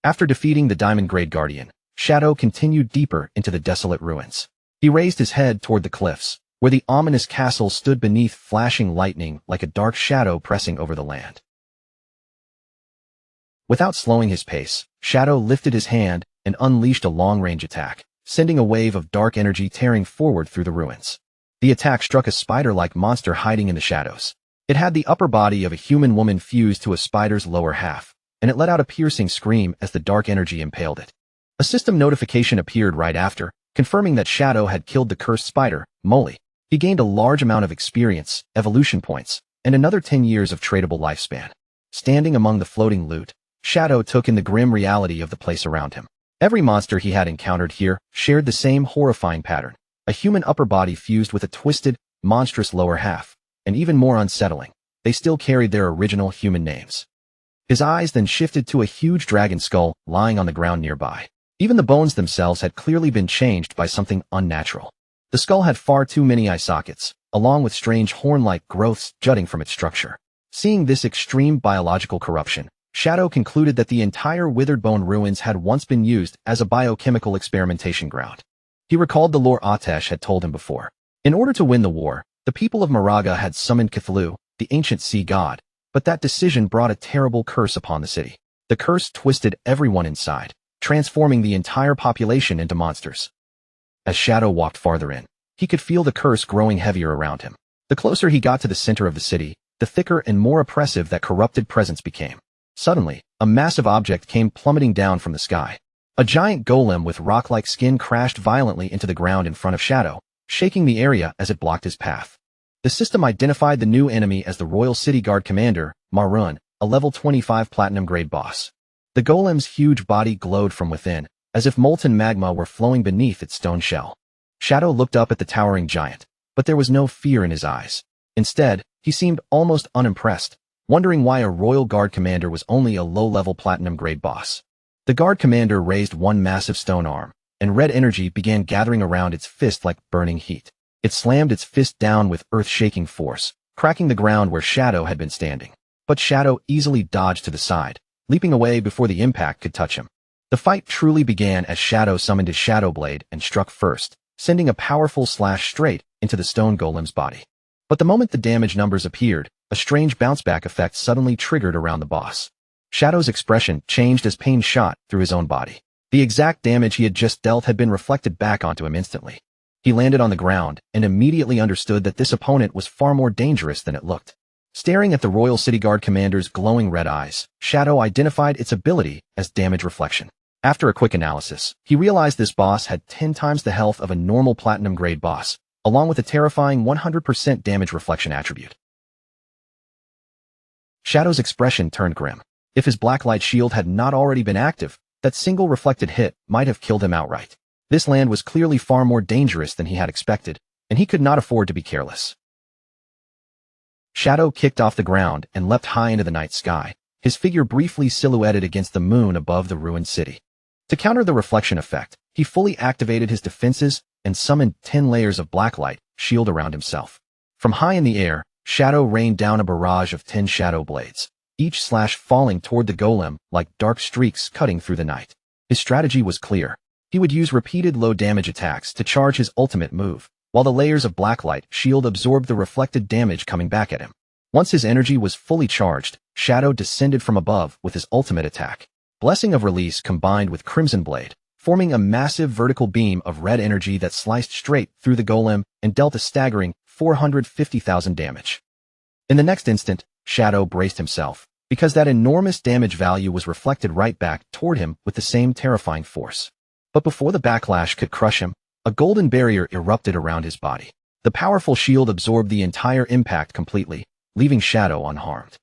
After defeating the Diamond Grade Guardian, Shadow continued deeper into the desolate ruins. He raised his head toward the cliffs, where the ominous castle stood beneath flashing lightning like a dark shadow pressing over the land. Without slowing his pace, Shadow lifted his hand and unleashed a long-range attack, sending a wave of dark energy tearing forward through the ruins. The attack struck a spider-like monster hiding in the shadows. It had the upper body of a human woman fused to a spider's lower half, and it let out a piercing scream as the dark energy impaled it. A system notification appeared right after, confirming that Shadow had killed the cursed spider, Molly. He gained a large amount of experience, evolution points, and another 10 years of tradable lifespan. Standing among the floating loot, Shadow took in the grim reality of the place around him. Every monster he had encountered here shared the same horrifying pattern, a human upper body fused with a twisted, monstrous lower half, and even more unsettling, they still carried their original human names. His eyes then shifted to a huge dragon skull lying on the ground nearby. Even the bones themselves had clearly been changed by something unnatural. The skull had far too many eye sockets, along with strange horn-like growths jutting from its structure. Seeing this extreme biological corruption, Shadow concluded that the entire withered bone ruins had once been used as a biochemical experimentation ground. He recalled the lore Atesh had told him before. In order to win the war, the people of Moraga had summoned Cthulhu, the ancient sea god, but that decision brought a terrible curse upon the city. The curse twisted everyone inside, transforming the entire population into monsters. As Shadow walked farther in, he could feel the curse growing heavier around him. The closer he got to the center of the city, the thicker and more oppressive that corrupted presence became. Suddenly, a massive object came plummeting down from the sky. A giant golem with rock-like skin crashed violently into the ground in front of Shadow, shaking the area as it blocked his path. The system identified the new enemy as the Royal City Guard Commander, Marun, a level 25 platinum grade boss. The golem's huge body glowed from within, as if molten magma were flowing beneath its stone shell. Shadow looked up at the towering giant, but there was no fear in his eyes. Instead, he seemed almost unimpressed, wondering why a Royal Guard Commander was only a low-level platinum grade boss. The Guard Commander raised one massive stone arm, and red energy began gathering around its fist like burning heat. It slammed its fist down with earth-shaking force, cracking the ground where Shadow had been standing. But Shadow easily dodged to the side, leaping away before the impact could touch him. The fight truly began as Shadow summoned his Shadow Blade and struck first, sending a powerful slash straight into the stone golem's body. But the moment the damage numbers appeared, a strange bounce-back effect suddenly triggered around the boss. Shadow's expression changed as pain shot through his own body. The exact damage he had just dealt had been reflected back onto him instantly. He landed on the ground and immediately understood that this opponent was far more dangerous than it looked. Staring at the Royal City Guard Commander's glowing red eyes, Shadow identified its ability as damage reflection. After a quick analysis, he realized this boss had 10 times the health of a normal platinum grade boss, along with a terrifying 100% damage reflection attribute. Shadow's expression turned grim. If his blacklight shield had not already been active, that single reflected hit might have killed him outright. This land was clearly far more dangerous than he had expected, and he could not afford to be careless. Shadow kicked off the ground and leapt high into the night sky, his figure briefly silhouetted against the moon above the ruined city. To counter the reflection effect, he fully activated his defenses and summoned 10 layers of blacklight shield around himself. From high in the air, Shadow rained down a barrage of 10 shadow blades, each slash falling toward the golem like dark streaks cutting through the night. His strategy was clear. He would use repeated low-damage attacks to charge his ultimate move, while the layers of blacklight shield absorbed the reflected damage coming back at him. Once his energy was fully charged, Shadow descended from above with his ultimate attack. Blessing of Release combined with Crimson Blade, forming a massive vertical beam of red energy that sliced straight through the golem and dealt a staggering 450,000 damage. In the next instant, Shadow braced himself, because that enormous damage value was reflected right back toward him with the same terrifying force. But before the backlash could crush him, a golden barrier erupted around his body. The powerful shield absorbed the entire impact completely, leaving Shadow unharmed.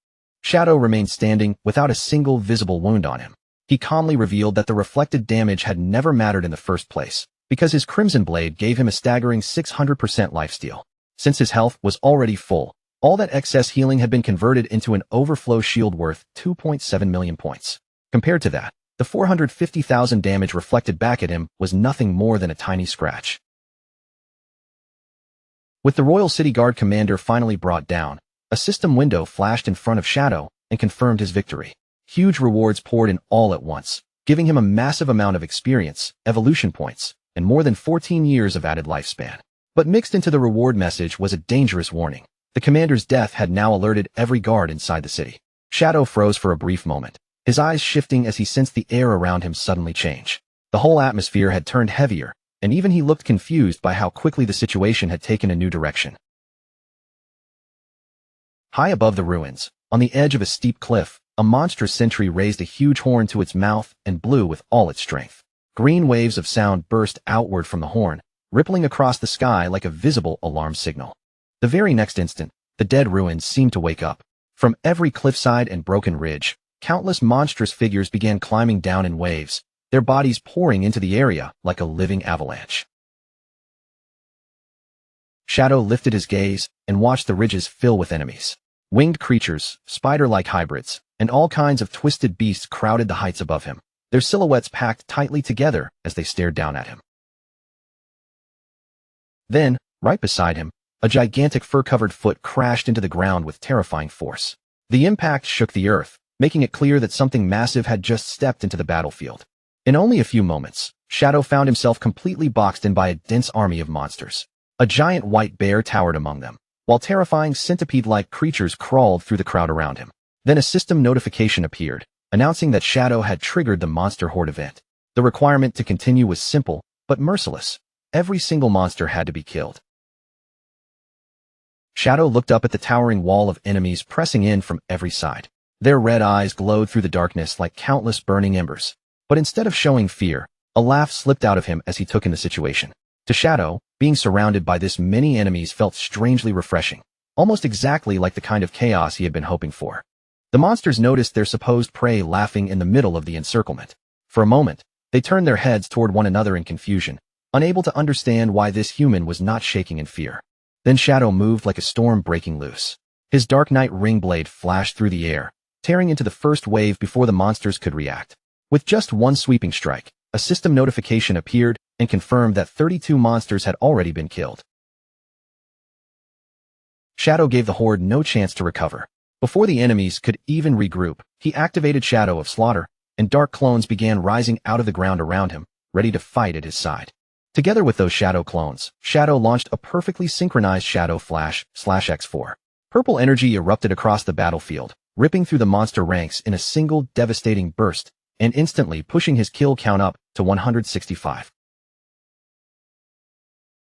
Shadow remained standing without a single visible wound on him. He calmly revealed that the reflected damage had never mattered in the first place, because his Crimson Blade gave him a staggering 600% lifesteal. Since his health was already full, all that excess healing had been converted into an overflow shield worth 2.7 million points. Compared to that, the 450,000 damage reflected back at him was nothing more than a tiny scratch. With the Royal City Guard commander finally brought down, a system window flashed in front of Shadow and confirmed his victory. Huge rewards poured in all at once, giving him a massive amount of experience, evolution points, and more than 14 years of added lifespan. But mixed into the reward message was a dangerous warning. The commander's death had now alerted every guard inside the city. Shadow froze for a brief moment, his eyes shifting as he sensed the air around him suddenly change. The whole atmosphere had turned heavier, and even he looked confused by how quickly the situation had taken a new direction. High above the ruins, on the edge of a steep cliff, a monstrous sentry raised a huge horn to its mouth and blew with all its strength. Green waves of sound burst outward from the horn, rippling across the sky like a visible alarm signal. The very next instant, the dead ruins seemed to wake up. From every cliffside and broken ridge, countless monstrous figures began climbing down in waves, their bodies pouring into the area like a living avalanche. Shadow lifted his gaze and watched the ridges fill with enemies. Winged creatures, spider-like hybrids, and all kinds of twisted beasts crowded the heights above him, their silhouettes packed tightly together as they stared down at him. Then, right beside him, a gigantic fur-covered foot crashed into the ground with terrifying force. The impact shook the earth, making it clear that something massive had just stepped into the battlefield. In only a few moments, Shadow found himself completely boxed in by a dense army of monsters. A giant white bear towered among them, while terrifying centipede-like creatures crawled through the crowd around him. Then a system notification appeared, announcing that Shadow had triggered the Monster Horde event. The requirement to continue was simple, but merciless. Every single monster had to be killed. Shadow looked up at the towering wall of enemies pressing in from every side. Their red eyes glowed through the darkness like countless burning embers. But instead of showing fear, a laugh slipped out of him as he took in the situation. To Shadow, being surrounded by this many enemies felt strangely refreshing, almost exactly like the kind of chaos he had been hoping for. The monsters noticed their supposed prey laughing in the middle of the encirclement. For a moment, they turned their heads toward one another in confusion, unable to understand why this human was not shaking in fear. Then Shadow moved like a storm breaking loose. His Dark Knight ring blade flashed through the air, tearing into the first wave before the monsters could react. With just one sweeping strike, a system notification appeared and confirmed that 32 monsters had already been killed. Shadow gave the horde no chance to recover. Before the enemies could even regroup, he activated Shadow of Slaughter, and dark clones began rising out of the ground around him, ready to fight at his side. Together with those Shadow clones, Shadow launched a perfectly synchronized Shadow Flash/X4. Purple energy erupted across the battlefield, ripping through the monster ranks in a single devastating burst, and instantly pushing his kill count up to 165.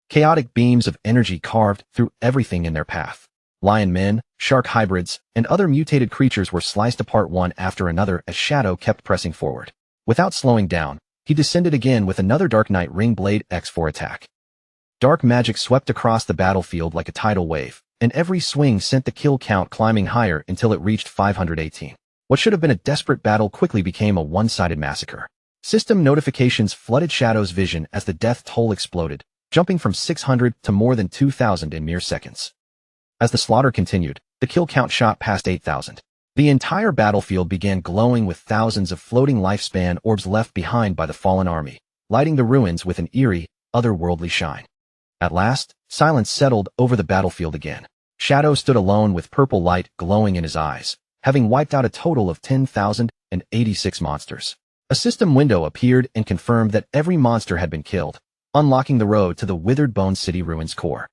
Chaotic beams of energy carved through everything in their path. Lion men, shark hybrids, and other mutated creatures were sliced apart one after another as Shadow kept pressing forward. Without slowing down, he descended again with another Dark Knight Ring Blade X4 attack. Dark magic swept across the battlefield like a tidal wave, and every swing sent the kill count climbing higher until it reached 518. What should have been a desperate battle quickly became a one-sided massacre. System notifications flooded Shadow's vision as the death toll exploded, jumping from 600 to more than 2,000 in mere seconds. As the slaughter continued, the kill count shot past 8,000. The entire battlefield began glowing with thousands of floating lifespan orbs left behind by the fallen army, lighting the ruins with an eerie, otherworldly shine. At last, silence settled over the battlefield again. Shadow stood alone with purple light glowing in his eyes, having wiped out a total of 10,086 monsters. A system window appeared and confirmed that every monster had been killed, unlocking the road to the Withered Bone City ruins core.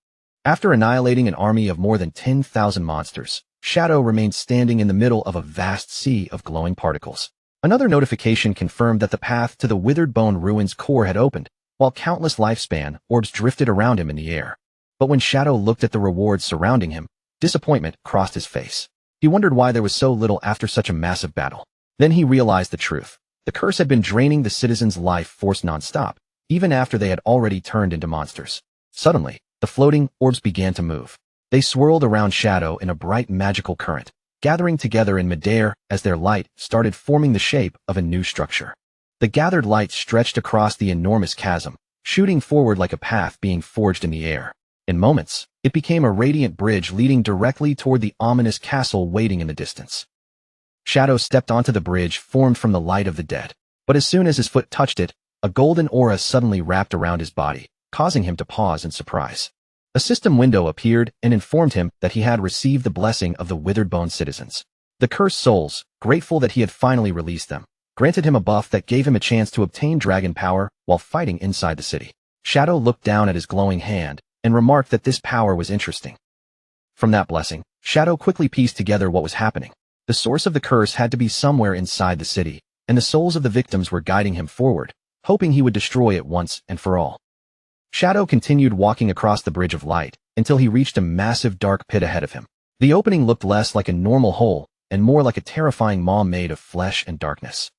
After annihilating an army of more than 10,000 monsters, Shadow remained standing in the middle of a vast sea of glowing particles. Another notification confirmed that the path to the Withered Bone ruins core had opened, while countless lifespan orbs drifted around him in the air. But when Shadow looked at the rewards surrounding him, disappointment crossed his face. He wondered why there was so little after such a massive battle. Then he realized the truth. The curse had been draining the citizens' life force non-stop, even after they had already turned into monsters. Suddenly, the floating orbs began to move. They swirled around Shadow in a bright magical current, gathering together in midair as their light started forming the shape of a new structure. The gathered light stretched across the enormous chasm, shooting forward like a path being forged in the air. In moments, it became a radiant bridge leading directly toward the ominous castle waiting in the distance. Shadow stepped onto the bridge formed from the light of the dead, but as soon as his foot touched it, a golden aura suddenly wrapped around his body, causing him to pause in surprise. A system window appeared and informed him that he had received the blessing of the Withered Bone citizens. The cursed souls, grateful that he had finally released them, granted him a buff that gave him a chance to obtain dragon power while fighting inside the city. Shadow looked down at his glowing hand and remarked that this power was interesting. From that blessing, Shadow quickly pieced together what was happening. The source of the curse had to be somewhere inside the city, and the souls of the victims were guiding him forward, hoping he would destroy it once and for all. Shadow continued walking across the Bridge of Light until he reached a massive dark pit ahead of him. The opening looked less like a normal hole and more like a terrifying maw made of flesh and darkness.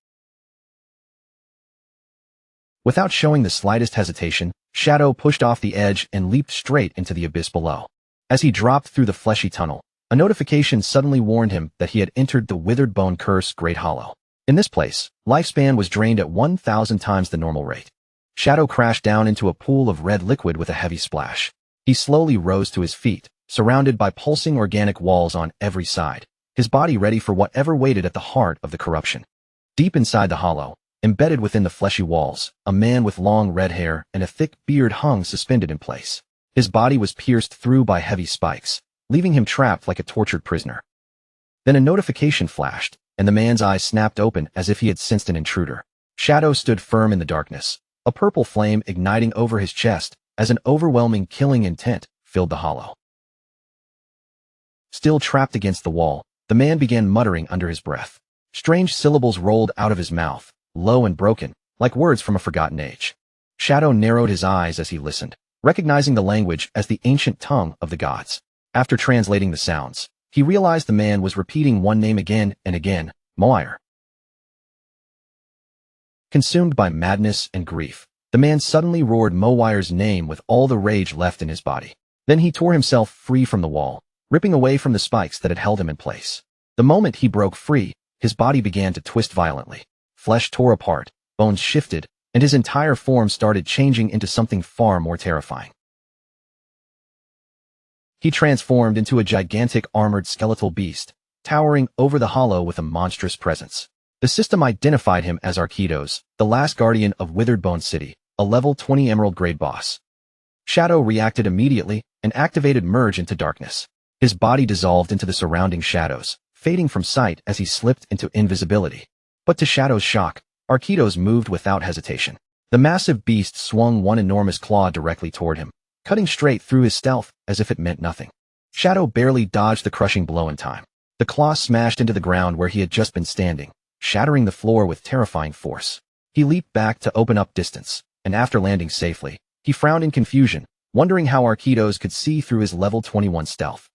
Without showing the slightest hesitation, Shadow pushed off the edge and leaped straight into the abyss below. As he dropped through the fleshy tunnel, a notification suddenly warned him that he had entered the Withered Bone Curse Great Hollow. In this place, lifespan was drained at 1,000 times the normal rate. Shadow crashed down into a pool of red liquid with a heavy splash. He slowly rose to his feet, surrounded by pulsing organic walls on every side, his body ready for whatever waited at the heart of the corruption. Deep inside the hollow, embedded within the fleshy walls, a man with long red hair and a thick beard hung suspended in place. His body was pierced through by heavy spikes, leaving him trapped like a tortured prisoner. Then a notification flashed, and the man's eyes snapped open as if he had sensed an intruder. Shadow stood firm in the darkness, a purple flame igniting over his chest as an overwhelming killing intent filled the hollow. Still trapped against the wall, the man began muttering under his breath. Strange syllables rolled out of his mouth, low and broken, like words from a forgotten age. Shadow narrowed his eyes as he listened, recognizing the language as the ancient tongue of the gods. After translating the sounds, he realized the man was repeating one name again and again, Moire. Consumed by madness and grief, the man suddenly roared Moire's name with all the rage left in his body. Then he tore himself free from the wall, ripping away from the spikes that had held him in place. The moment he broke free, his body began to twist violently. Flesh tore apart, bones shifted, and his entire form started changing into something far more terrifying. He transformed into a gigantic armored skeletal beast, towering over the hollow with a monstrous presence. The system identified him as Arkitos, the last guardian of Withered Bone City, a level 20 emerald grade boss. Shadow reacted immediately and activated Merge into Darkness. His body dissolved into the surrounding shadows, fading from sight as he slipped into invisibility. But to Shadow's shock, Arkitos moved without hesitation. The massive beast swung one enormous claw directly toward him, cutting straight through his stealth as if it meant nothing. Shadow barely dodged the crushing blow in time. The claw smashed into the ground where he had just been standing, shattering the floor with terrifying force. He leaped back to open up distance, and after landing safely, he frowned in confusion, wondering how Arkitos could see through his level 21 stealth.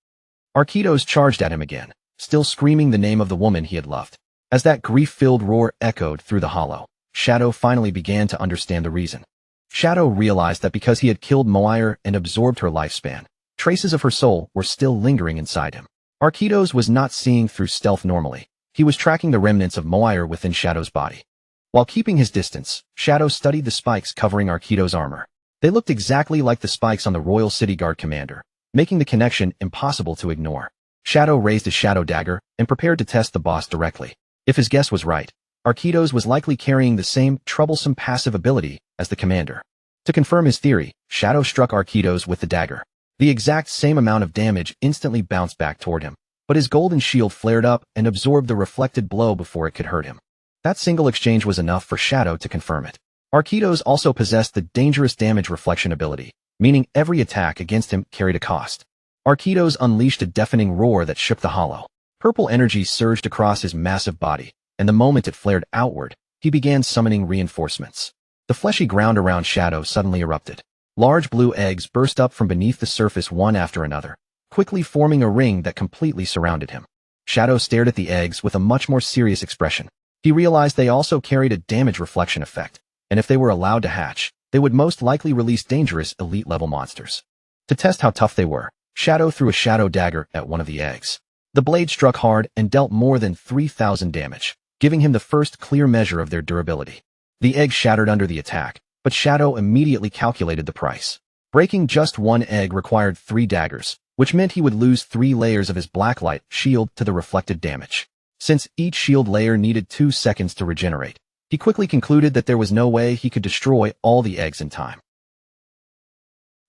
Arkitos charged at him again, still screaming the name of the woman he had loved. As that grief-filled roar echoed through the hollow, Shadow finally began to understand the reason. Shadow realized that because he had killed Moire and absorbed her lifespan, traces of her soul were still lingering inside him. Arkitos was not seeing through stealth normally. He was tracking the remnants of Moire within Shadow's body. While keeping his distance, Shadow studied the spikes covering Arkitos' armor. They looked exactly like the spikes on the Royal City Guard commander, making the connection impossible to ignore. Shadow raised his shadow dagger and prepared to test the boss directly. If his guess was right, Arkitos was likely carrying the same troublesome passive ability as the commander. To confirm his theory, Shadow struck Arkitos with the dagger. The exact same amount of damage instantly bounced back toward him, but his golden shield flared up and absorbed the reflected blow before it could hurt him. That single exchange was enough for Shadow to confirm it. Arkitos also possessed the dangerous damage reflection ability, meaning every attack against him carried a cost. Arkitos unleashed a deafening roar that shook the hollow. Purple energy surged across his massive body, and the moment it flared outward, he began summoning reinforcements. The fleshy ground around Shadow suddenly erupted. Large blue eggs burst up from beneath the surface one after another, quickly forming a ring that completely surrounded him. Shadow stared at the eggs with a much more serious expression. He realized they also carried a damage reflection effect, and if they were allowed to hatch, they would most likely release dangerous elite-level monsters. To test how tough they were, Shadow threw a shadow dagger at one of the eggs. The blade struck hard and dealt more than 3,000 damage, giving him the first clear measure of their durability. The egg shattered under the attack, but Shadow immediately calculated the price. Breaking just one egg required 3 daggers, which meant he would lose 3 layers of his blacklight shield to the reflected damage. Since each shield layer needed 2 seconds to regenerate, he quickly concluded that there was no way he could destroy all the eggs in time.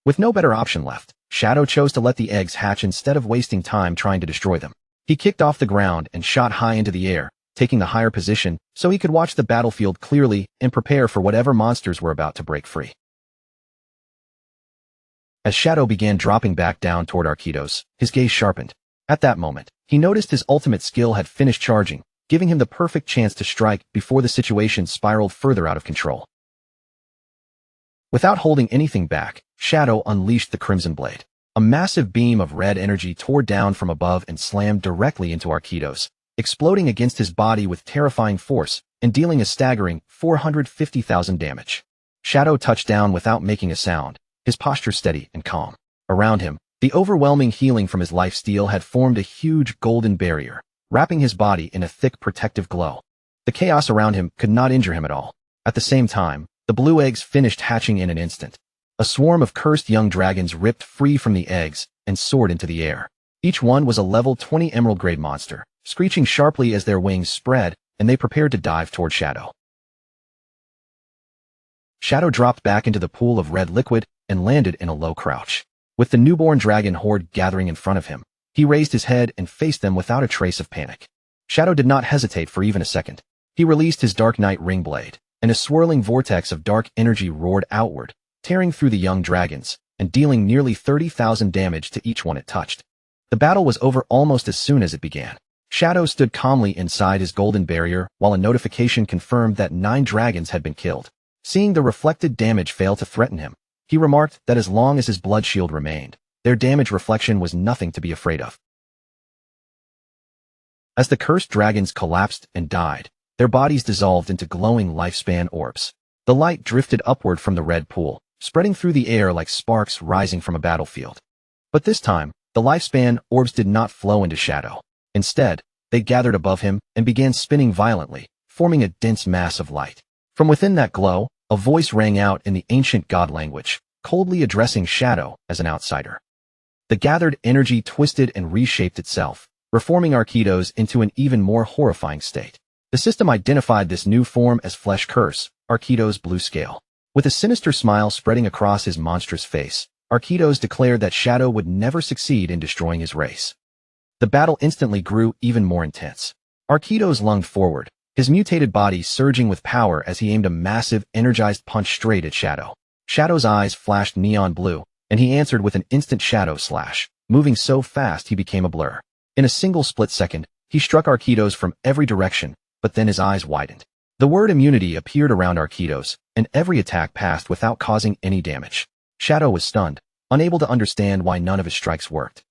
With no better option left, Shadow chose to let the eggs hatch instead of wasting time trying to destroy them. He kicked off the ground and shot high into the air, taking the higher position so he could watch the battlefield clearly and prepare for whatever monsters were about to break free. As Shadow began dropping back down toward Arquitos, his gaze sharpened. At that moment, he noticed his ultimate skill had finished charging, giving him the perfect chance to strike before the situation spiraled further out of control. Without holding anything back, Shadow unleashed the Crimson Blade. A massive beam of red energy tore down from above and slammed directly into Arquitos, exploding against his body with terrifying force and dealing a staggering 450,000 damage. Shadow touched down without making a sound, his posture steady and calm. Around him, the overwhelming healing from his lifesteal had formed a huge golden barrier, wrapping his body in a thick protective glow. The chaos around him could not injure him at all. At the same time, the blue eggs finished hatching in an instant. A swarm of cursed young dragons ripped free from the eggs and soared into the air. Each one was a level 20 emerald-grade monster, screeching sharply as their wings spread and they prepared to dive toward Shadow. Shadow dropped back into the pool of red liquid and landed in a low crouch. With the newborn dragon horde gathering in front of him, he raised his head and faced them without a trace of panic. Shadow did not hesitate for even a second. He released his Dark Knight ring blade, and a swirling vortex of dark energy roared outward, tearing through the young dragons and dealing nearly 30,000 damage to each one it touched. The battle was over almost as soon as it began. Shadow stood calmly inside his golden barrier while a notification confirmed that 9 dragons had been killed. Seeing the reflected damage fail to threaten him, he remarked that as long as his blood shield remained, their damage reflection was nothing to be afraid of. As the cursed dragons collapsed and died, their bodies dissolved into glowing lifespan orbs. The light drifted upward from the red pool, spreading through the air like sparks rising from a battlefield. But this time, the lifespan orbs did not flow into Shadow. Instead, they gathered above him and began spinning violently, forming a dense mass of light. From within that glow, a voice rang out in the ancient god language, coldly addressing Shadow as an outsider. The gathered energy twisted and reshaped itself, reforming Arquitos into an even more horrifying state. The system identified this new form as Flesh Curse, Arquitos Blue Scale. With a sinister smile spreading across his monstrous face, Arquitos declared that Shadow would never succeed in destroying his race. The battle instantly grew even more intense. Arquitos lunged forward, his mutated body surging with power as he aimed a massive, energized punch straight at Shadow. Shadow's eyes flashed neon blue, and he answered with an instant shadow slash, moving so fast he became a blur. In a single split second, he struck Arquitos from every direction, but then his eyes widened. The word immunity appeared around Arquitos, and every attack passed without causing any damage. Shadow was stunned, unable to understand why none of his strikes worked.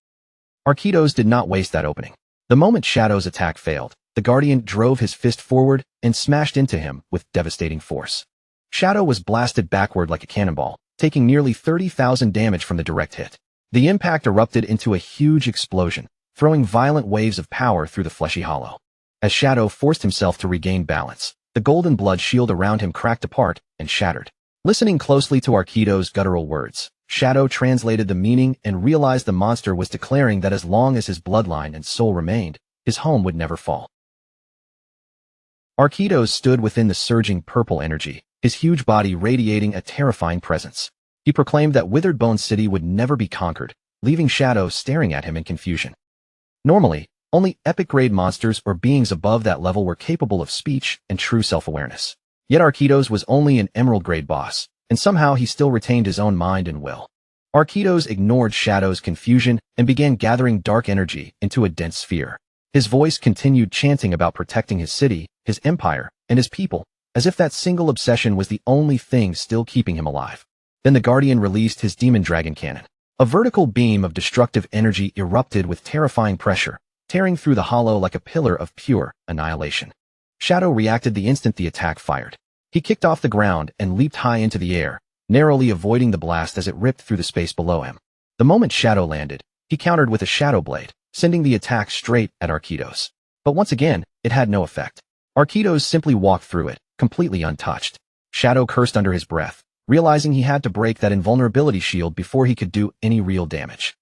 Arquitos did not waste that opening. The moment Shadow's attack failed, the Guardian drove his fist forward and smashed into him with devastating force. Shadow was blasted backward like a cannonball, taking nearly 30,000 damage from the direct hit. The impact erupted into a huge explosion, throwing violent waves of power through the fleshy hollow. As Shadow forced himself to regain balance, the golden blood shield around him cracked apart and shattered. Listening closely to Arquitos' guttural words, Shadow translated the meaning and realized the monster was declaring that as long as his bloodline and soul remained, his home would never fall. Arquitos stood within the surging purple energy, his huge body radiating a terrifying presence. He proclaimed that Withered Bone City would never be conquered, leaving Shadow staring at him in confusion. Normally, only epic-grade monsters or beings above that level were capable of speech and true self-awareness. Yet Arquitos was only an emerald-grade boss, and somehow he still retained his own mind and will. Arquitos ignored Shadow's confusion and began gathering dark energy into a dense sphere. His voice continued chanting about protecting his city, his empire, and his people, as if that single obsession was the only thing still keeping him alive. Then the Guardian released his Demon Dragon Cannon. A vertical beam of destructive energy erupted with terrifying pressure, tearing through the hollow like a pillar of pure annihilation. Shadow reacted the instant the attack fired. He kicked off the ground and leaped high into the air, narrowly avoiding the blast as it ripped through the space below him. The moment Shadow landed, he countered with a Shadow Blade, sending the attack straight at Arquitos. But once again, it had no effect. Arquitos simply walked through it, completely untouched. Shadow cursed under his breath, realizing he had to break that invulnerability shield before he could do any real damage.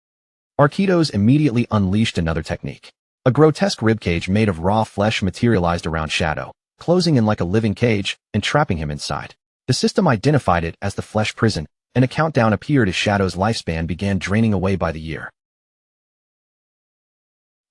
Arquitos immediately unleashed another technique. A grotesque ribcage made of raw flesh materialized around Shadow, closing in like a living cage and trapping him inside. The system identified it as the flesh prison, and a countdown appeared as Shadow's lifespan began draining away by the year.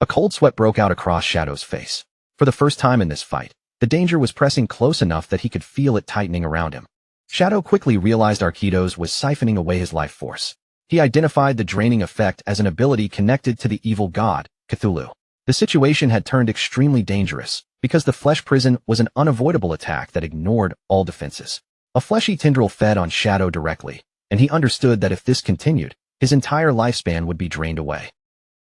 A cold sweat broke out across Shadow's face. For the first time in this fight, the danger was pressing close enough that he could feel it tightening around him. Shadow quickly realized Arquitos was siphoning away his life force. He identified the draining effect as an ability connected to the evil god, Cthulhu. The situation had turned extremely dangerous, because the flesh prison was an unavoidable attack that ignored all defenses. A fleshy tendril fed on Shadow directly, and he understood that if this continued, his entire lifespan would be drained away.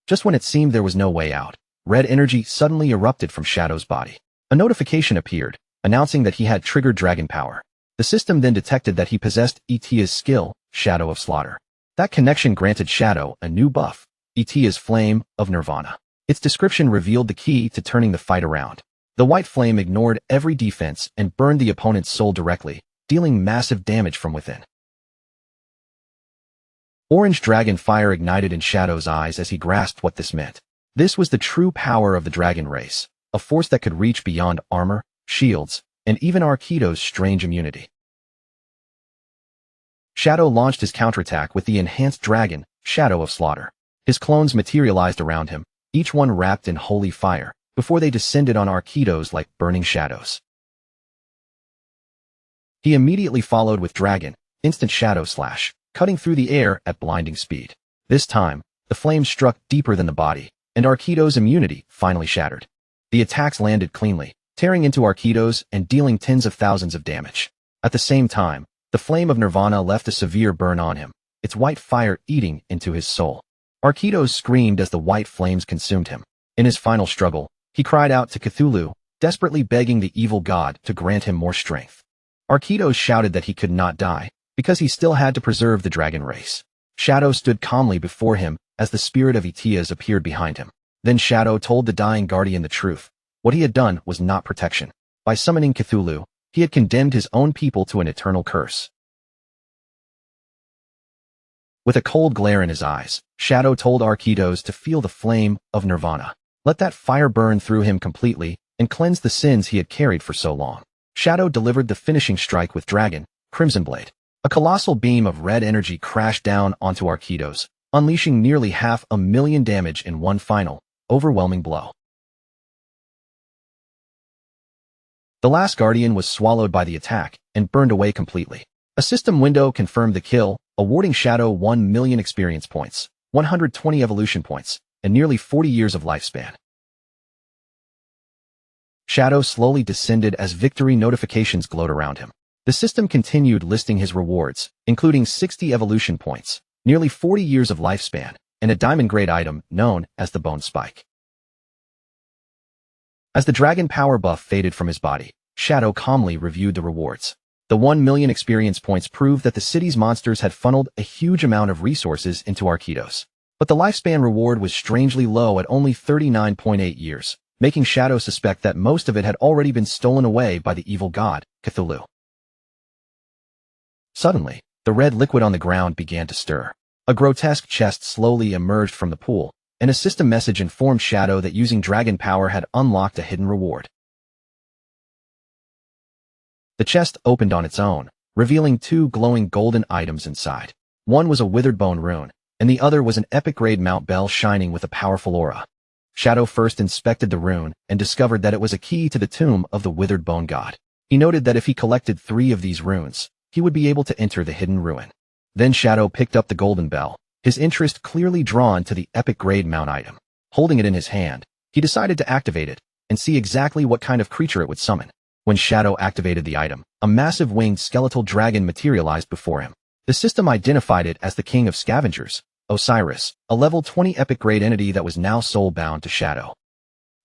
Just when it seemed there was no way out, red energy suddenly erupted from Shadow's body. A notification appeared, announcing that he had triggered dragon power. The system then detected that he possessed Etia's skill, Shadow of Slaughter. That connection granted Shadow a new buff, Etia's Flame of Nirvana. Its description revealed the key to turning the fight around. The white flame ignored every defense and burned the opponent's soul directly, dealing massive damage from within. Orange dragon fire ignited in Shadow's eyes as he grasped what this meant. This was the true power of the dragon race, a force that could reach beyond armor, shields, and even Arquitos' strange immunity. Shadow launched his counterattack with the enhanced dragon, Shadow of Slaughter. His clones materialized around him, each one wrapped in holy fire, before they descended on Arquitos like burning shadows. He immediately followed with Dragon, Instant Shadow Slash, cutting through the air at blinding speed. This time, the flame struck deeper than the body, and Arquitos' immunity finally shattered. The attacks landed cleanly, tearing into Arquitos and dealing tens of thousands of damage. At the same time, the flame of Nirvana left a severe burn on him, its white fire eating into his soul. Arquitos screamed as the white flames consumed him. In his final struggle, he cried out to Cthulhu, desperately begging the evil god to grant him more strength. Arquitos shouted that he could not die, because he still had to preserve the dragon race. Shadow stood calmly before him as the spirit of Etias appeared behind him. Then Shadow told the dying guardian the truth. What he had done was not protection. By summoning Cthulhu, he had condemned his own people to an eternal curse. With a cold glare in his eyes, Shadow told Arquitos to feel the flame of Nirvana. Let that fire burn through him completely and cleanse the sins he had carried for so long. Shadow delivered the finishing strike with Dragon, Crimson Blade. A colossal beam of red energy crashed down onto Arquitos, unleashing nearly 500,000 damage in one final, overwhelming blow. The last Guardian was swallowed by the attack and burned away completely. A system window confirmed the kill, awarding Shadow 1 million experience points, 120 evolution points, and nearly 40 years of lifespan. Shadow slowly descended as victory notifications glowed around him. The system continued listing his rewards, including 60 evolution points, nearly 40 years of lifespan, and a diamond-grade item known as the Bone Spike. As the dragon power buff faded from his body, Shadow calmly reviewed the rewards. The 1 million experience points proved that the city's monsters had funneled a huge amount of resources into Arquitos. But the lifespan reward was strangely low at only 39.8 years, making Shadow suspect that most of it had already been stolen away by the evil god, Cthulhu. Suddenly, the red liquid on the ground began to stir. A grotesque chest slowly emerged from the pool, and a system message informed Shadow that using dragon power had unlocked a hidden reward. The chest opened on its own, revealing 2 glowing golden items inside. One was a withered bone rune, and the other was an epic-grade Mount Bell shining with a powerful aura. Shadow first inspected the rune and discovered that it was a key to the tomb of the withered bone god. He noted that if he collected 3 of these runes, he would be able to enter the hidden ruin. Then Shadow picked up the golden bell, his interest clearly drawn to the epic-grade mount item. Holding it in his hand, he decided to activate it and see exactly what kind of creature it would summon. When Shadow activated the item, a massive winged skeletal dragon materialized before him. The system identified it as the King of Scavengers, Osiris, a level 20 epic-grade entity that was now soul-bound to Shadow.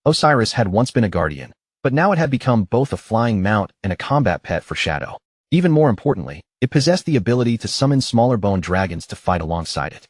Osiris had once been a guardian, but now it had become both a flying mount and a combat pet for Shadow. Even more importantly, it possessed the ability to summon smaller bone dragons to fight alongside it.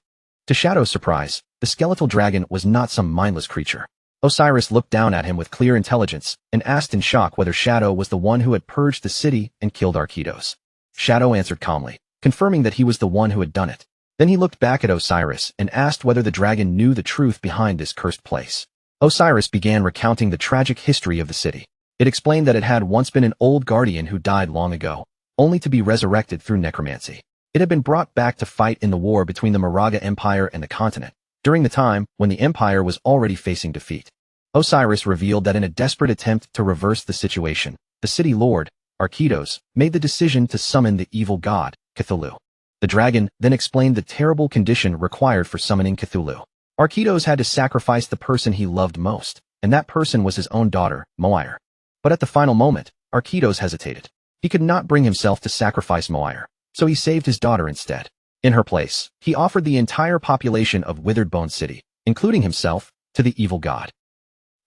To Shadow's surprise, the skeletal dragon was not some mindless creature. Osiris looked down at him with clear intelligence and asked in shock whether Shadow was the one who had purged the city and killed Arquitos. Shadow answered calmly, confirming that he was the one who had done it. Then he looked back at Osiris and asked whether the dragon knew the truth behind this cursed place. Osiris began recounting the tragic history of the city. It explained that it had once been an old guardian who died long ago, only to be resurrected through necromancy. It had been brought back to fight in the war between the Moraga Empire and the continent, during the time when the empire was already facing defeat. Osiris revealed that in a desperate attempt to reverse the situation, the city lord, Arquitos, made the decision to summon the evil god, Cthulhu. The dragon then explained the terrible condition required for summoning Cthulhu. Arquitos had to sacrifice the person he loved most, and that person was his own daughter, Moire. But at the final moment, Arquitos hesitated. He could not bring himself to sacrifice Moire, so he saved his daughter instead. In her place, he offered the entire population of Withered Bone City, including himself, to the evil god.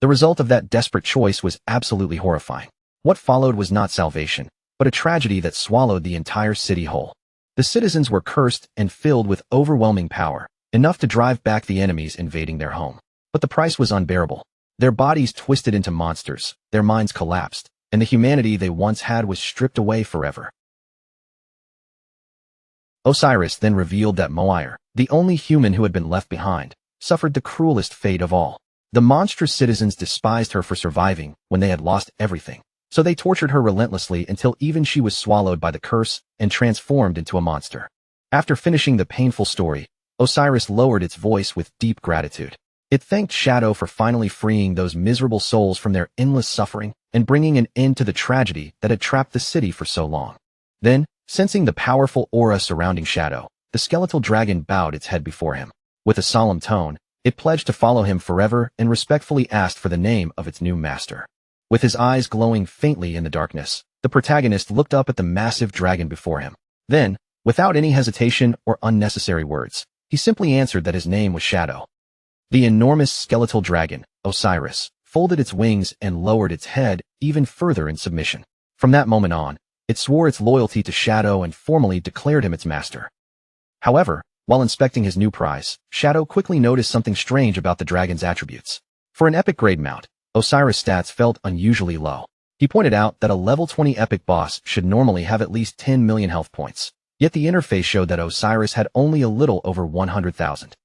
The result of that desperate choice was absolutely horrifying. What followed was not salvation, but a tragedy that swallowed the entire city whole. The citizens were cursed and filled with overwhelming power, enough to drive back the enemies invading their home. But the price was unbearable. Their bodies twisted into monsters, their minds collapsed, and the humanity they once had was stripped away forever. Osiris then revealed that Moire, the only human who had been left behind, suffered the cruelest fate of all. The monstrous citizens despised her for surviving when they had lost everything, so they tortured her relentlessly until even she was swallowed by the curse and transformed into a monster. After finishing the painful story, Osiris lowered its voice with deep gratitude. It thanked Shadow for finally freeing those miserable souls from their endless suffering and bringing an end to the tragedy that had trapped the city for so long. Then, sensing the powerful aura surrounding Shadow, the skeletal dragon bowed its head before him. With a solemn tone, it pledged to follow him forever and respectfully asked for the name of its new master. With his eyes glowing faintly in the darkness, the protagonist looked up at the massive dragon before him. Then, without any hesitation or unnecessary words, he simply answered that his name was Shadow. The enormous skeletal dragon, Osiris, folded its wings and lowered its head even further in submission. From that moment on, it swore its loyalty to Shadow and formally declared him its master. However, while inspecting his new prize, Shadow quickly noticed something strange about the dragon's attributes. For an epic grade mount, Osiris' stats felt unusually low. He pointed out that a level 20 epic boss should normally have at least 10 million health points, yet the interface showed that Osiris had only a little over 100,000.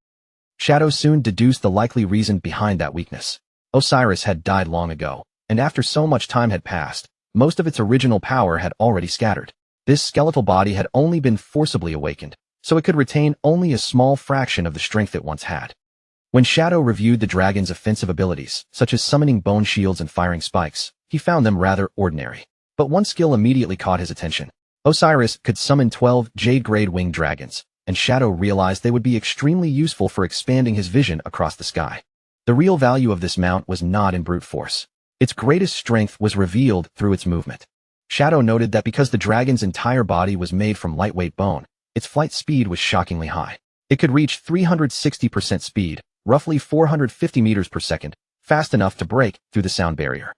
Shadow soon deduced the likely reason behind that weakness. Osiris had died long ago, and after so much time had passed, most of its original power had already scattered. This skeletal body had only been forcibly awakened, so it could retain only a small fraction of the strength it once had. When Shadow reviewed the dragon's offensive abilities, such as summoning bone shields and firing spikes, he found them rather ordinary. But one skill immediately caught his attention. Osiris could summon 12 Jade-grade winged dragons, and Shadow realized they would be extremely useful for expanding his vision across the sky. The real value of this mount was not in brute force. Its greatest strength was revealed through its movement. Shadow noted that because the dragon's entire body was made from lightweight bone, its flight speed was shockingly high. It could reach 360% speed, roughly 450 meters per second, fast enough to break through the sound barrier.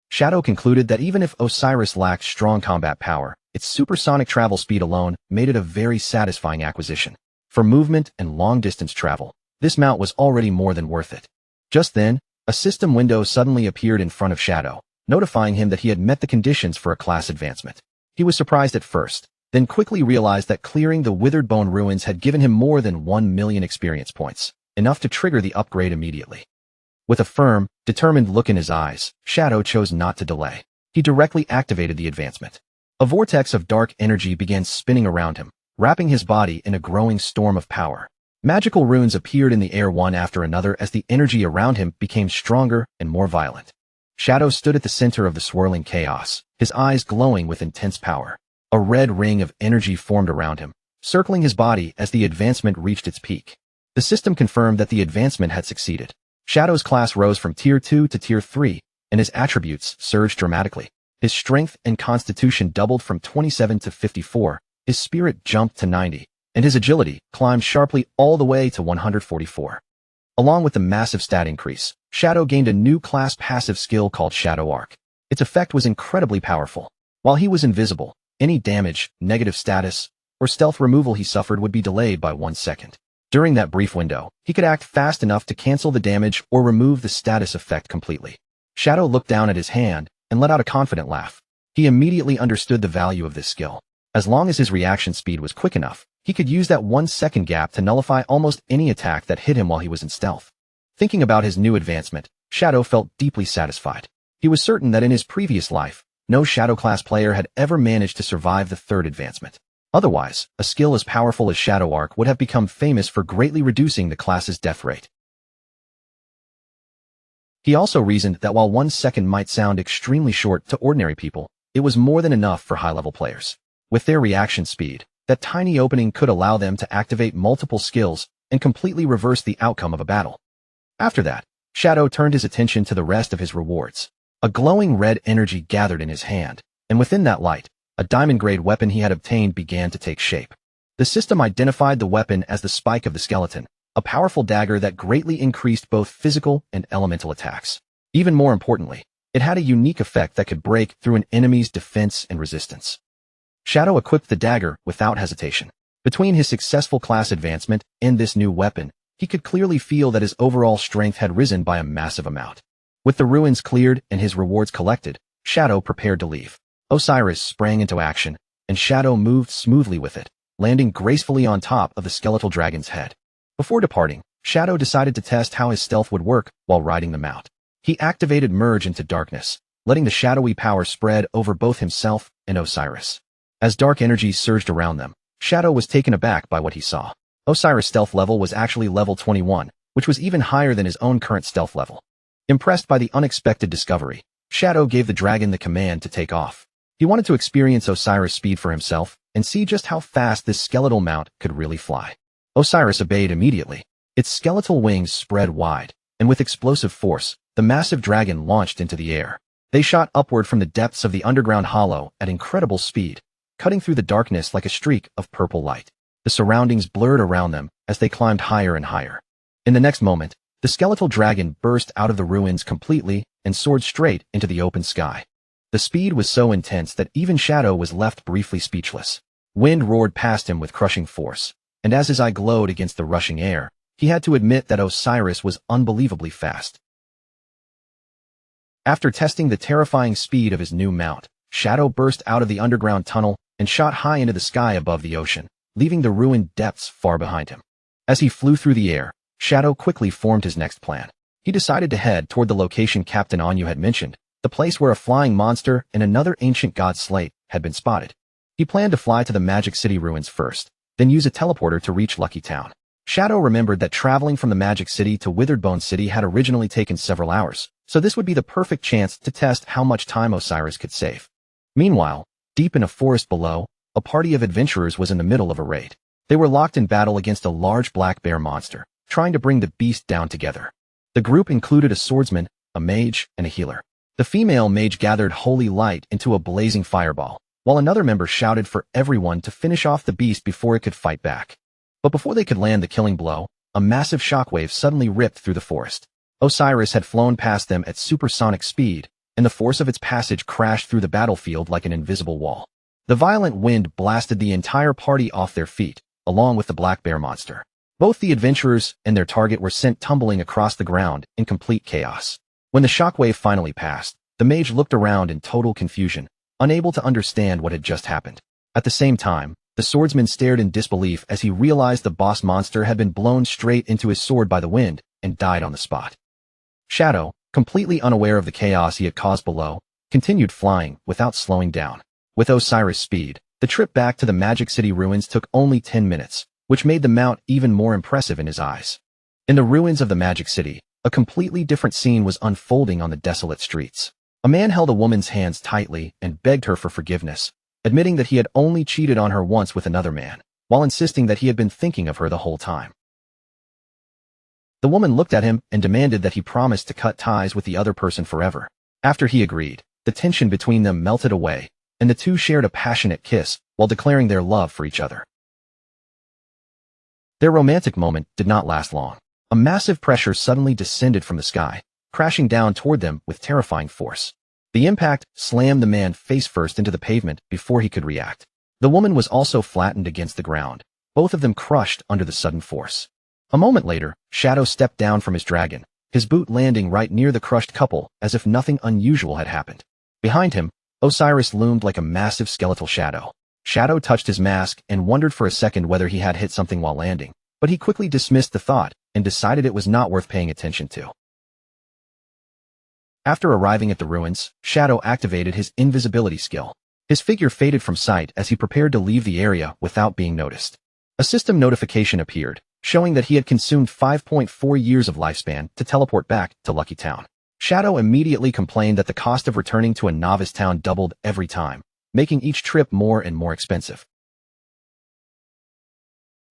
Shadow concluded that even if Osiris lacked strong combat power, its supersonic travel speed alone made it a very satisfying acquisition. For movement and long-distance travel, this mount was already more than worth it. Just then, a system window suddenly appeared in front of Shadow, notifying him that he had met the conditions for a class advancement. He was surprised at first, then quickly realized that clearing the Withered Bone ruins had given him more than 1 million experience points, enough to trigger the upgrade immediately. With a firm, determined look in his eyes, Shadow chose not to delay. He directly activated the advancement. A vortex of dark energy began spinning around him, wrapping his body in a growing storm of power. Magical runes appeared in the air one after another as the energy around him became stronger and more violent. Shadow stood at the center of the swirling chaos, his eyes glowing with intense power. A red ring of energy formed around him, circling his body as the advancement reached its peak. The system confirmed that the advancement had succeeded. Shadow's class rose from Tier 2 to Tier 3, and his attributes surged dramatically. His strength and constitution doubled from 27 to 54, his spirit jumped to 90, and his agility climbed sharply all the way to 144. Along with the massive stat increase, Shadow gained a new class passive skill called Shadow Arc. Its effect was incredibly powerful. While he was invisible, any damage, negative status, or stealth removal he suffered would be delayed by 1 second. During that brief window, he could act fast enough to cancel the damage or remove the status effect completely. Shadow looked down at his hand and let out a confident laugh. He immediately understood the value of this skill. As long as his reaction speed was quick enough, he could use that 1 second gap to nullify almost any attack that hit him while he was in stealth. Thinking about his new advancement, Shadow felt deeply satisfied. He was certain that in his previous life, no Shadow class player had ever managed to survive the 3rd advancement. Otherwise, a skill as powerful as Shadow Arc would have become famous for greatly reducing the class's death rate. He also reasoned that while 1 second might sound extremely short to ordinary people, it was more than enough for high-level players. With their reaction speed, that tiny opening could allow them to activate multiple skills and completely reverse the outcome of a battle. After that, Shadow turned his attention to the rest of his rewards. A glowing red energy gathered in his hand, and within that light, a diamond-grade weapon he had obtained began to take shape. The system identified the weapon as the Spike of the Skeleton, a powerful dagger that greatly increased both physical and elemental attacks. Even more importantly, it had a unique effect that could break through an enemy's defense and resistance. Shadow equipped the dagger without hesitation. Between his successful class advancement and this new weapon, he could clearly feel that his overall strength had risen by a massive amount. With the ruins cleared and his rewards collected, Shadow prepared to leave. Osiris sprang into action, and Shadow moved smoothly with it, landing gracefully on top of the skeletal dragon's head. Before departing, Shadow decided to test how his stealth would work while riding the mount. He activated Merge into Darkness, letting the shadowy power spread over both himself and Osiris. As dark energies surged around them, Shadow was taken aback by what he saw. Osiris' stealth level was actually level 21, which was even higher than his own current stealth level. Impressed by the unexpected discovery, Shadow gave the dragon the command to take off. He wanted to experience Osiris' speed for himself and see just how fast this skeletal mount could really fly. Osiris obeyed immediately. Its skeletal wings spread wide, and with explosive force, the massive dragon launched into the air. They shot upward from the depths of the underground hollow at incredible speed, cutting through the darkness like a streak of purple light. The surroundings blurred around them as they climbed higher and higher. In the next moment, the skeletal dragon burst out of the ruins completely and soared straight into the open sky. The speed was so intense that even Shadow was left briefly speechless. Wind roared past him with crushing force, and as his eye glowed against the rushing air, he had to admit that Osiris was unbelievably fast. After testing the terrifying speed of his new mount, Shadow burst out of the underground tunnel and shot high into the sky above the ocean, leaving the ruined depths far behind him. As he flew through the air, Shadow quickly formed his next plan. He decided to head toward the location Captain Anyu had mentioned, the place where a flying monster and another ancient god slate had been spotted. He planned to fly to the Magic City ruins first, then use a teleporter to reach Lucky Town. Shadow remembered that traveling from the Magic City to Witheredbone City had originally taken several hours, so this would be the perfect chance to test how much time Osiris could save. Meanwhile, deep in a forest below, a party of adventurers was in the middle of a raid. They were locked in battle against a large black bear monster, trying to bring the beast down together. The group included a swordsman, a mage, and a healer. The female mage gathered holy light into a blazing fireball, while another member shouted for everyone to finish off the beast before it could fight back. But before they could land the killing blow, a massive shockwave suddenly ripped through the forest. Osiris had flown past them at supersonic speed, and the force of its passage crashed through the battlefield like an invisible wall. The violent wind blasted the entire party off their feet, along with the black bear monster. Both the adventurers and their target were sent tumbling across the ground in complete chaos. When the shockwave finally passed, the mage looked around in total confusion, unable to understand what had just happened. At the same time, the swordsman stared in disbelief as he realized the boss monster had been blown straight into his sword by the wind and died on the spot. Shadow, completely unaware of the chaos he had caused below, continued flying without slowing down. With Osiris' speed, the trip back to the Magic City ruins took only 10 minutes, which made the mount even more impressive in his eyes. In the ruins of the Magic City, a completely different scene was unfolding on the desolate streets. A man held a woman's hands tightly and begged her for forgiveness, admitting that he had only cheated on her once with another man, while insisting that he had been thinking of her the whole time. The woman looked at him and demanded that he promise to cut ties with the other person forever. After he agreed, the tension between them melted away, and the two shared a passionate kiss while declaring their love for each other. Their romantic moment did not last long. A massive pressure suddenly descended from the sky, crashing down toward them with terrifying force. The impact slammed the man face first into the pavement before he could react. The woman was also flattened against the ground, both of them crushed under the sudden force. A moment later, Shadow stepped down from his dragon, his boot landing right near the crushed couple as if nothing unusual had happened. Behind him, Osiris loomed like a massive skeletal shadow. Shadow touched his mask and wondered for a second whether he had hit something while landing, but he quickly dismissed the thought and decided it was not worth paying attention to. After arriving at the ruins, Shadow activated his invisibility skill. His figure faded from sight as he prepared to leave the area without being noticed. A system notification appeared, showing that he had consumed 5.4 years of lifespan to teleport back to Lucky Town. Shadow immediately complained that the cost of returning to a novice town doubled every time, making each trip more and more expensive.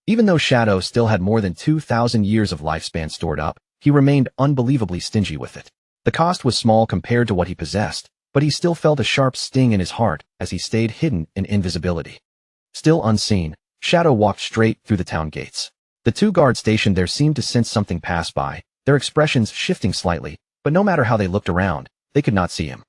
Even though Shadow still had more than 2,000 years of lifespan stored up, he remained unbelievably stingy with it. The cost was small compared to what he possessed, but he still felt a sharp sting in his heart as he stayed hidden in invisibility. Still unseen, Shadow walked straight through the town gates. The two guards stationed there seemed to sense something pass by, their expressions shifting slightly, but no matter how they looked around, they could not see him.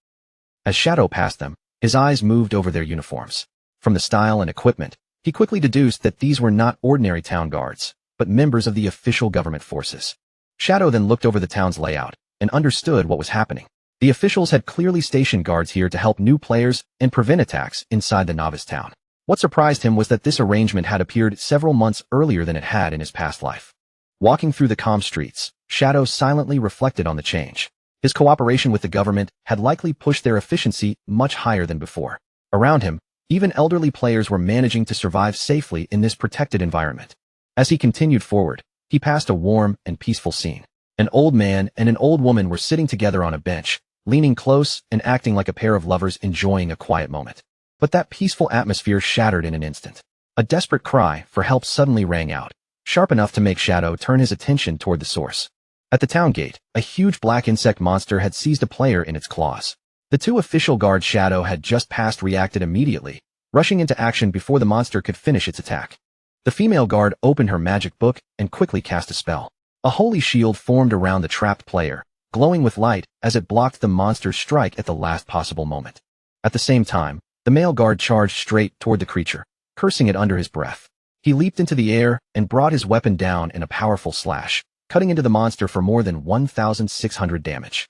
As Shadow passed them, his eyes moved over their uniforms. From the style and equipment, he quickly deduced that these were not ordinary town guards, but members of the official government forces. Shadow then looked over the town's layout and understood what was happening. The officials had clearly stationed guards here to help new players and prevent attacks inside the novice town. What surprised him was that this arrangement had appeared several months earlier than it had in his past life. Walking through the calm streets, Shadow silently reflected on the change. His cooperation with the government had likely pushed their efficiency much higher than before. Around him, even elderly players were managing to survive safely in this protected environment. As he continued forward, he passed a warm and peaceful scene. An old man and an old woman were sitting together on a bench, leaning close and acting like a pair of lovers enjoying a quiet moment. But that peaceful atmosphere shattered in an instant. A desperate cry for help suddenly rang out, sharp enough to make Shadow turn his attention toward the source. At the town gate, a huge black insect monster had seized a player in its claws. The two official guards Shadow had just passed reacted immediately, rushing into action before the monster could finish its attack. The female guard opened her magic book and quickly cast a spell. A holy shield formed around the trapped player, glowing with light as it blocked the monster's strike at the last possible moment. At the same time, the male guard charged straight toward the creature, cursing it under his breath. He leaped into the air and brought his weapon down in a powerful slash, cutting into the monster for more than 1,600 damage.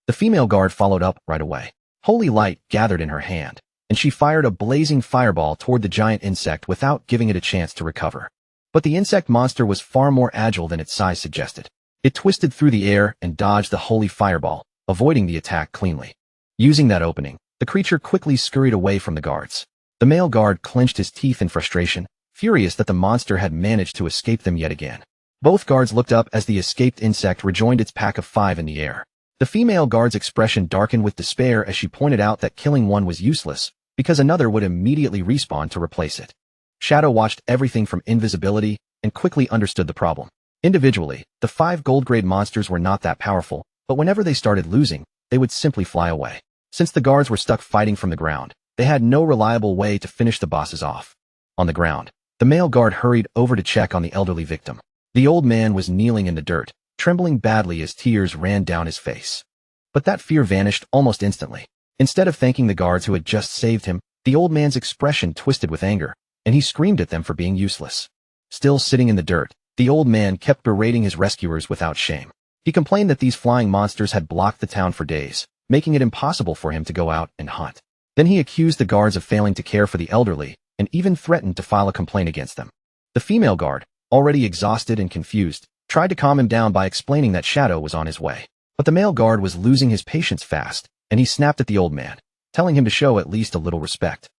The female guard followed up right away. Holy light gathered in her hand, and she fired a blazing fireball toward the giant insect without giving it a chance to recover. But the insect monster was far more agile than its size suggested. It twisted through the air and dodged the holy fireball, avoiding the attack cleanly. Using that opening, the creature quickly scurried away from the guards. The male guard clenched his teeth in frustration, furious that the monster had managed to escape them yet again. Both guards looked up as the escaped insect rejoined its pack of 5 in the air. The female guard's expression darkened with despair as she pointed out that killing one was useless, because another would immediately respawn to replace it. Shadow watched everything from invisibility and quickly understood the problem. Individually, the 5 gold-grade monsters were not that powerful, but whenever they started losing, they would simply fly away. Since the guards were stuck fighting from the ground, they had no reliable way to finish the bosses off. On the ground, the male guard hurried over to check on the elderly victim. The old man was kneeling in the dirt, trembling badly as tears ran down his face. But that fear vanished almost instantly. Instead of thanking the guards who had just saved him, the old man's expression twisted with anger, and he screamed at them for being useless. Still sitting in the dirt, the old man kept berating his rescuers without shame. He complained that these flying monsters had blocked the town for days, making it impossible for him to go out and hunt. Then he accused the guards of failing to care for the elderly, and even threatened to file a complaint against them. The female guard, already exhausted and confused, tried to calm him down by explaining that Shadow was on his way. But the male guard was losing his patience fast, and he snapped at the old man, telling him to show at least a little respect.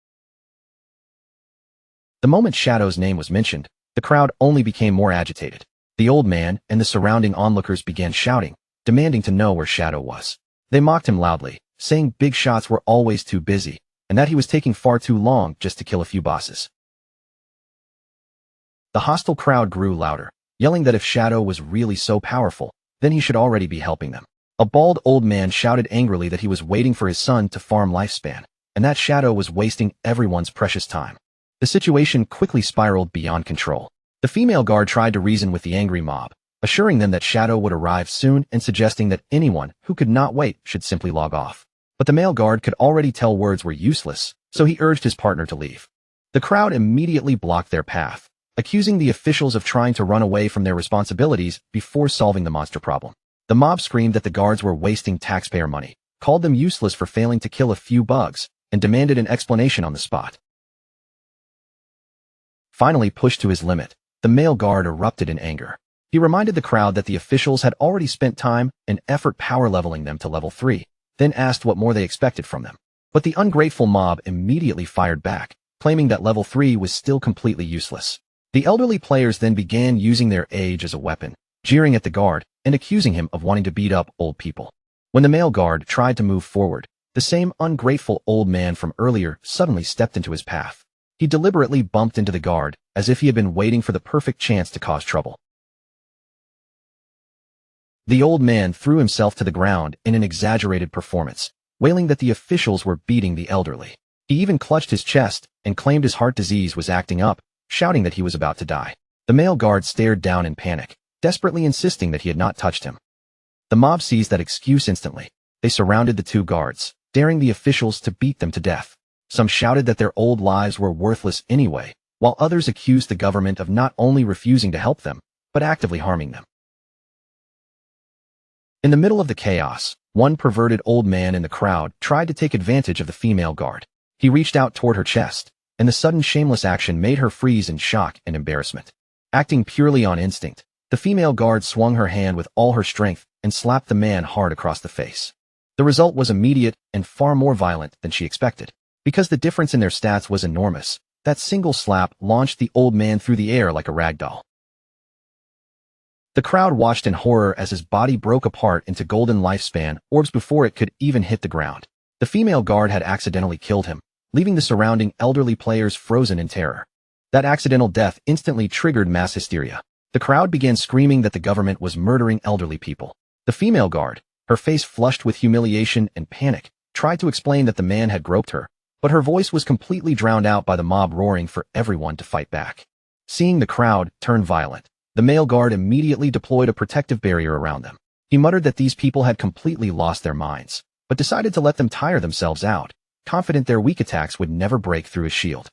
The moment Shadow's name was mentioned, the crowd only became more agitated. The old man and the surrounding onlookers began shouting, demanding to know where Shadow was. They mocked him loudly, saying big shots were always too busy, and that he was taking far too long just to kill a few bosses. The hostile crowd grew louder, yelling that if Shadow was really so powerful, then he should already be helping them. A bald old man shouted angrily that he was waiting for his son to farm lifespan, and that Shadow was wasting everyone's precious time. The situation quickly spiraled beyond control. The female guard tried to reason with the angry mob, assuring them that Shadow would arrive soon and suggesting that anyone who could not wait should simply log off. but the male guard could already tell words were useless, so he urged his partner to leave. The crowd immediately blocked their path, accusing the officials of trying to run away from their responsibilities before solving the monster problem. The mob screamed that the guards were wasting taxpayer money, called them useless for failing to kill a few bugs, and demanded an explanation on the spot. Finally pushed to his limit, the male guard erupted in anger. He reminded the crowd that the officials had already spent time and effort power leveling them to level 3, then asked what more they expected from them. But the ungrateful mob immediately fired back, claiming that level 3 was still completely useless. The elderly players then began using their age as a weapon, jeering at the guard and accusing him of wanting to beat up old people. When the male guard tried to move forward, the same ungrateful old man from earlier suddenly stepped into his path. He deliberately bumped into the guard, as if he had been waiting for the perfect chance to cause trouble. The old man threw himself to the ground in an exaggerated performance, wailing that the officials were beating the elderly. He even clutched his chest and claimed his heart disease was acting up, shouting that he was about to die. The male guard stared down in panic, desperately insisting that he had not touched him. The mob seized that excuse instantly. They surrounded the two guards, daring the officials to beat them to death. Some shouted that their old lives were worthless anyway, while others accused the government of not only refusing to help them, but actively harming them. In the middle of the chaos, one perverted old man in the crowd tried to take advantage of the female guard. He reached out toward her chest, and the sudden shameless action made her freeze in shock and embarrassment. Acting purely on instinct, the female guard swung her hand with all her strength and slapped the man hard across the face. The result was immediate and far more violent than she expected. Because the difference in their stats was enormous, that single slap launched the old man through the air like a rag doll. The crowd watched in horror as his body broke apart into golden lifespan orbs before it could even hit the ground. The female guard had accidentally killed him, leaving the surrounding elderly players frozen in terror. That accidental death instantly triggered mass hysteria. The crowd began screaming that the government was murdering elderly people. The female guard, her face flushed with humiliation and panic, tried to explain that the man had groped her, but her voice was completely drowned out by the mob roaring for everyone to fight back. Seeing the crowd turn violent, the male guard immediately deployed a protective barrier around them. He muttered that these people had completely lost their minds, but decided to let them tire themselves out, confident their weak attacks would never break through his shield.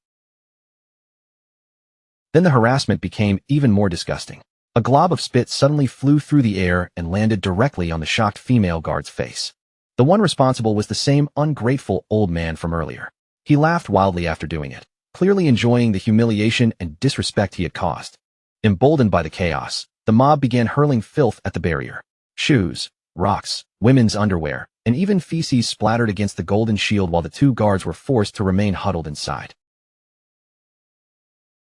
Then the harassment became even more disgusting. A glob of spit suddenly flew through the air and landed directly on the shocked female guard's face. The one responsible was the same ungrateful old man from earlier. He laughed wildly after doing it, clearly enjoying the humiliation and disrespect he had caused. Emboldened by the chaos, the mob began hurling filth at the barrier. Shoes, rocks, women's underwear, and even feces splattered against the golden shield while the two guards were forced to remain huddled inside.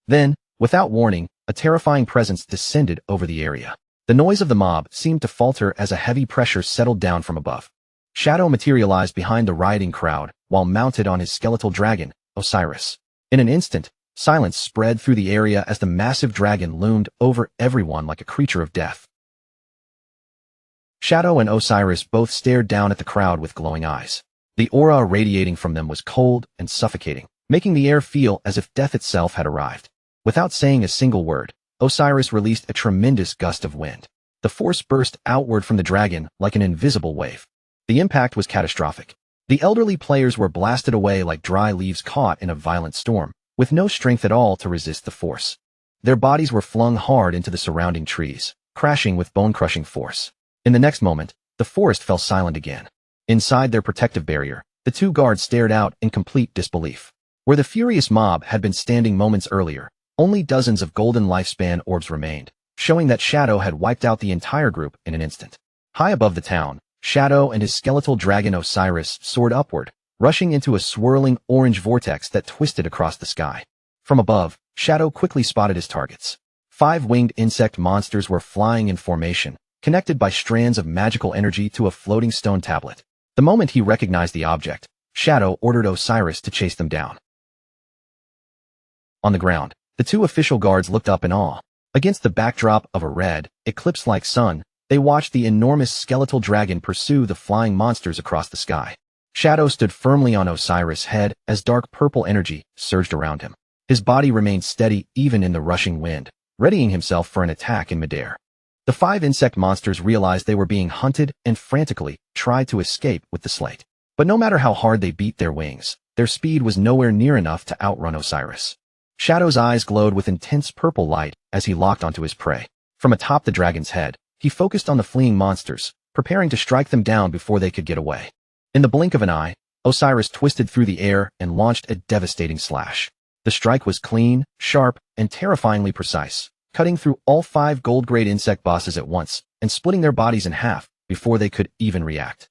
Then, without warning, a terrifying presence descended over the area. The noise of the mob seemed to falter as a heavy pressure settled down from above. Shadow materialized behind the rioting crowd while mounted on his skeletal dragon, Osiris. In an instant, silence spread through the area as the massive dragon loomed over everyone like a creature of death. Shadow and Osiris both stared down at the crowd with glowing eyes. The aura radiating from them was cold and suffocating, making the air feel as if death itself had arrived. Without saying a single word, Osiris released a tremendous gust of wind. The force burst outward from the dragon like an invisible wave. The impact was catastrophic. The elderly players were blasted away like dry leaves caught in a violent storm, with no strength at all to resist the force. Their bodies were flung hard into the surrounding trees, crashing with bone-crushing force. In the next moment, the forest fell silent again. Inside their protective barrier, the two guards stared out in complete disbelief. Where the furious mob had been standing moments earlier, only dozens of golden lifespan orbs remained, showing that Shadow had wiped out the entire group in an instant. High above the town, Shadow and his skeletal dragon Osiris soared upward, rushing into a swirling orange vortex that twisted across the sky. From above, Shadow quickly spotted his targets. 5 winged insect monsters were flying in formation, connected by strands of magical energy to a floating stone tablet. The moment he recognized the object, Shadow ordered Osiris to chase them down. On the ground, the two official guards looked up in awe. Against the backdrop of a red, eclipse-like sun, they watched the enormous skeletal dragon pursue the flying monsters across the sky. Shadow stood firmly on Osiris' head as dark purple energy surged around him. His body remained steady even in the rushing wind, readying himself for an attack in midair. The 5 insect monsters realized they were being hunted and frantically tried to escape with the slate. But no matter how hard they beat their wings, their speed was nowhere near enough to outrun Osiris. Shadow's eyes glowed with intense purple light as he locked onto his prey. From atop the dragon's head, he focused on the fleeing monsters, preparing to strike them down before they could get away. In the blink of an eye, Osiris twisted through the air and launched a devastating slash. The strike was clean, sharp, and terrifyingly precise, cutting through all 5 gold-grade insect bosses at once and splitting their bodies in half before they could even react.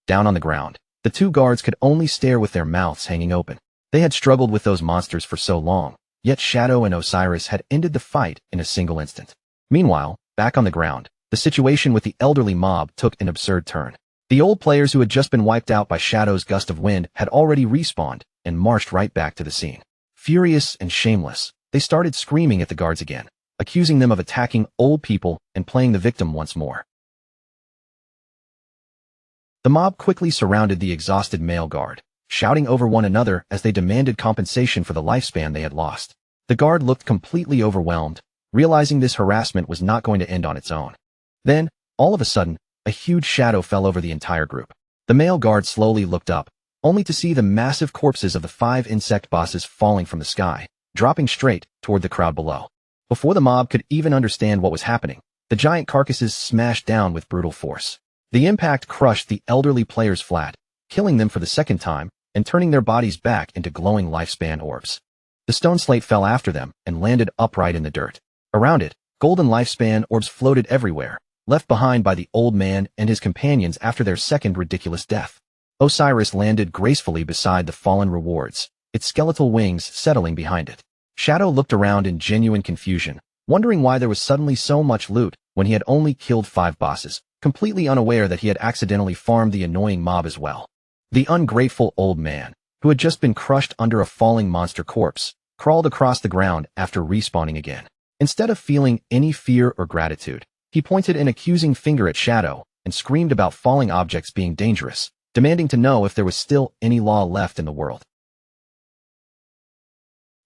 Down on the ground, the 2 guards could only stare with their mouths hanging open. They had struggled with those monsters for so long, yet Shadow and Osiris had ended the fight in a single instant. Meanwhile, back on the ground, the situation with the elderly mob took an absurd turn. The old players who had just been wiped out by Shadow's gust of wind had already respawned and marched right back to the scene. Furious and shameless, they started screaming at the guards again, accusing them of attacking old people and playing the victim once more. The mob quickly surrounded the exhausted male guard, shouting over one another as they demanded compensation for the lifespan they had lost. The guard looked completely overwhelmed, realizing this harassment was not going to end on its own. Then, all of a sudden, a huge shadow fell over the entire group. The male guard slowly looked up, only to see the massive corpses of the 5 insect bosses falling from the sky, dropping straight toward the crowd below. Before the mob could even understand what was happening, the giant carcasses smashed down with brutal force. The impact crushed the elderly players flat, killing them for the second time and turning their bodies back into glowing lifespan orbs. The stone slate fell after them and landed upright in the dirt. Around it, golden lifespan orbs floated everywhere, left behind by the old man and his companions after their second ridiculous death. Osiris landed gracefully beside the fallen rewards, its skeletal wings settling behind it. Shadow looked around in genuine confusion, wondering why there was suddenly so much loot when he had only killed 5 bosses, completely unaware that he had accidentally farmed the annoying mob as well. The ungrateful old man, who had just been crushed under a falling monster corpse, crawled across the ground after respawning again. Instead of feeling any fear or gratitude, he pointed an accusing finger at Shadow and screamed about falling objects being dangerous, demanding to know if there was still any law left in the world.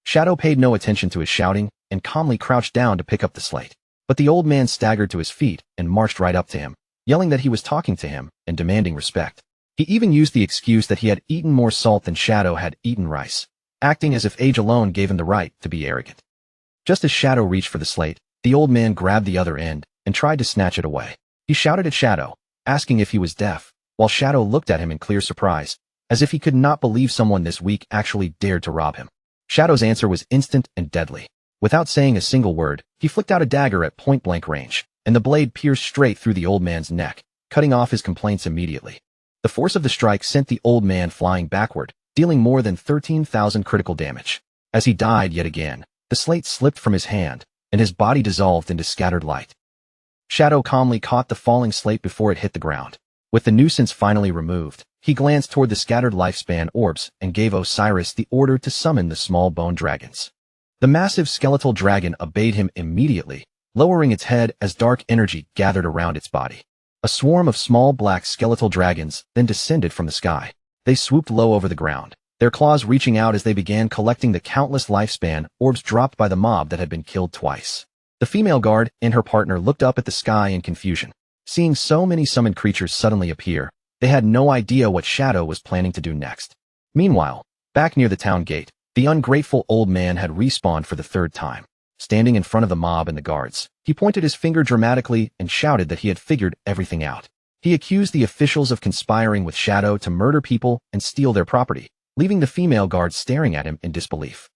Shadow paid no attention to his shouting and calmly crouched down to pick up the slate. But the old man staggered to his feet and marched right up to him, yelling that he was talking to him and demanding respect. He even used the excuse that he had eaten more salt than Shadow had eaten rice, acting as if age alone gave him the right to be arrogant. Just as Shadow reached for the slate, the old man grabbed the other end and tried to snatch it away. He shouted at Shadow, asking if he was deaf, while Shadow looked at him in clear surprise, as if he could not believe someone this weak actually dared to rob him. Shadow's answer was instant and deadly. Without saying a single word, he flicked out a dagger at point-blank range, and the blade pierced straight through the old man's neck, cutting off his complaints immediately. The force of the strike sent the old man flying backward, dealing more than 13,000 critical damage. As he died yet again, the slate slipped from his hand, and his body dissolved into scattered light. Shadow calmly caught the falling slate before it hit the ground. With the nuisance finally removed, he glanced toward the scattered lifespan orbs and gave Osiris the order to summon the small bone dragons. The massive skeletal dragon obeyed him immediately, lowering its head as dark energy gathered around its body. A swarm of small black skeletal dragons then descended from the sky. They swooped low over the ground, their claws reaching out as they began collecting the countless lifespan orbs dropped by the mob that had been killed twice. The female guard and her partner looked up at the sky in confusion. Seeing so many summoned creatures suddenly appear, they had no idea what Shadow was planning to do next. Meanwhile, back near the town gate, the ungrateful old man had respawned for the 3rd time. Standing in front of the mob and the guards, he pointed his finger dramatically and shouted that he had figured everything out. He accused the officials of conspiring with Shadow to murder people and steal their property, leaving the female guards staring at him in disbelief.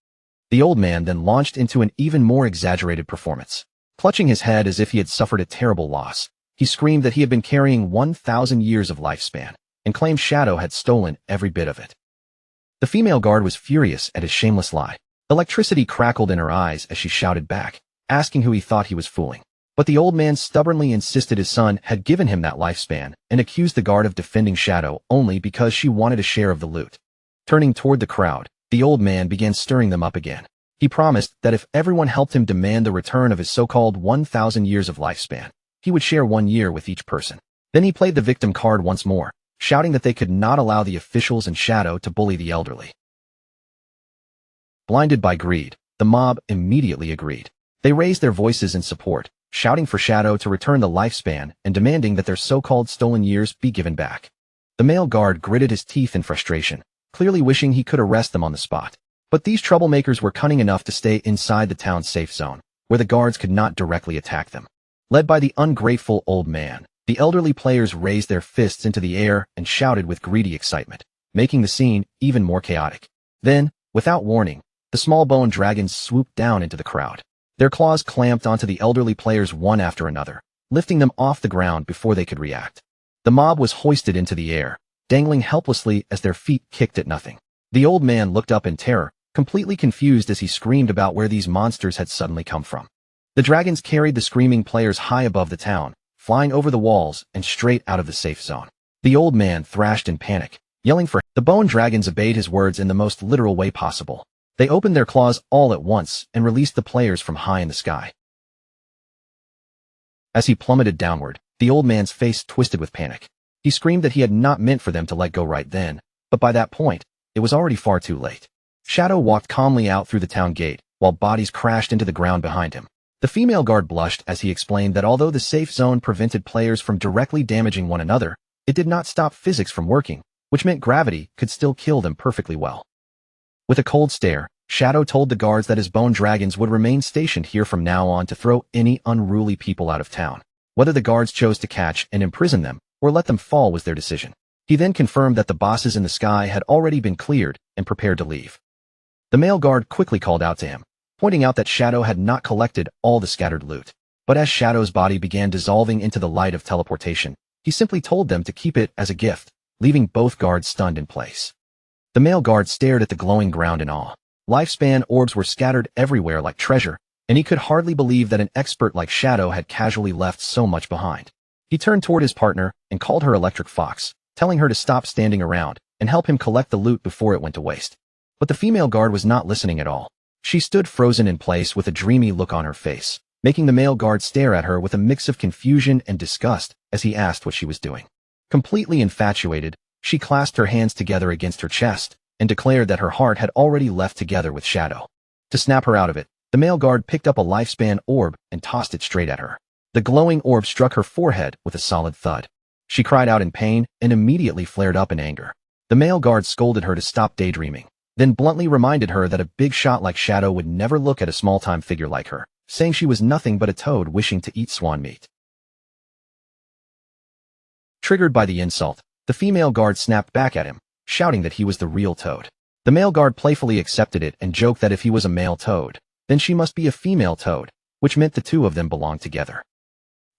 The old man then launched into an even more exaggerated performance. Clutching his head as if he had suffered a terrible loss, he screamed that he had been carrying 1,000 years of lifespan and claimed Shadow had stolen every bit of it. The female guard was furious at his shameless lie. Electricity crackled in her eyes as she shouted back, asking who he thought he was fooling. But the old man stubbornly insisted his son had given him that lifespan and accused the guard of defending Shadow only because she wanted a share of the loot. Turning toward the crowd, the old man began stirring them up again. He promised that if everyone helped him demand the return of his so-called 1,000 years of lifespan, he would share 1 year with each person. Then he played the victim card once more, shouting that they could not allow the officials and Shadow to bully the elderly. Blinded by greed, the mob immediately agreed. They raised their voices in support, shouting for Shadow to return the lifespan and demanding that their so-called stolen years be given back. The male guard gritted his teeth in frustration, clearly wishing he could arrest them on the spot. But these troublemakers were cunning enough to stay inside the town's safe zone, where the guards could not directly attack them. Led by the ungrateful old man, the elderly players raised their fists into the air and shouted with greedy excitement, making the scene even more chaotic. Then, without warning, the small bone dragons swooped down into the crowd. Their claws clamped onto the elderly players one after another, lifting them off the ground before they could react. The mob was hoisted into the air, dangling helplessly as their feet kicked at nothing. The old man looked up in terror, completely confused as he screamed about where these monsters had suddenly come from. The dragons carried the screaming players high above the town, flying over the walls and straight out of the safe zone. The old man thrashed in panic, yelling for help. The bone dragons obeyed his words in the most literal way possible. They opened their claws all at once and released the players from high in the sky. As he plummeted downward, the old man's face twisted with panic. He screamed that he had not meant for them to let go right then, but by that point, it was already far too late. Shadow walked calmly out through the town gate, while bodies crashed into the ground behind him. The female guard blushed as he explained that although the safe zone prevented players from directly damaging one another, it did not stop physics from working, which meant gravity could still kill them perfectly well. With a cold stare, Shadow told the guards that his bone dragons would remain stationed here from now on to throw any unruly people out of town. Whether the guards chose to catch and imprison them or let them fall was their decision. He then confirmed that the bosses in the sky had already been cleared and prepared to leave. The male guard quickly called out to him, pointing out that Shadow had not collected all the scattered loot. But as Shadow's body began dissolving into the light of teleportation, he simply told them to keep it as a gift, leaving both guards stunned in place. The male guard stared at the glowing ground in awe. Lifespan orbs were scattered everywhere like treasure, and he could hardly believe that an expert like Shadow had casually left so much behind. He turned toward his partner and called her Electric Fox, telling her to stop standing around and help him collect the loot before it went to waste. But the female guard was not listening at all. She stood frozen in place with a dreamy look on her face, making the male guard stare at her with a mix of confusion and disgust as he asked what she was doing. Completely infatuated, she clasped her hands together against her chest and declared that her heart had already left together with Shadow. To snap her out of it, the male guard picked up a lifespan orb and tossed it straight at her. The glowing orb struck her forehead with a solid thud. She cried out in pain and immediately flared up in anger. The male guard scolded her to stop daydreaming, then bluntly reminded her that a big shot like Shadow would never look at a small-time figure like her, saying she was nothing but a toad wishing to eat swan meat. Triggered by the insult, the female guard snapped back at him, shouting that he was the real toad. The male guard playfully accepted it and joked that if he was a male toad, then she must be a female toad, which meant the two of them belonged together.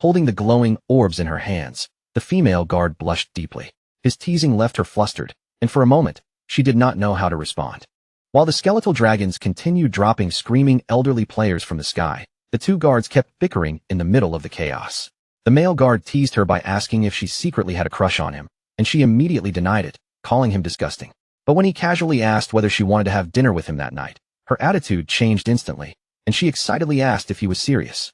Holding the glowing orbs in her hands, the female guard blushed deeply. His teasing left her flustered, and for a moment, she did not know how to respond. While the skeletal dragons continued dropping screaming elderly players from the sky, the two guards kept bickering in the middle of the chaos. The male guard teased her by asking if she secretly had a crush on him, and she immediately denied it, calling him disgusting. But when he casually asked whether she wanted to have dinner with him that night, her attitude changed instantly, and she excitedly asked if he was serious.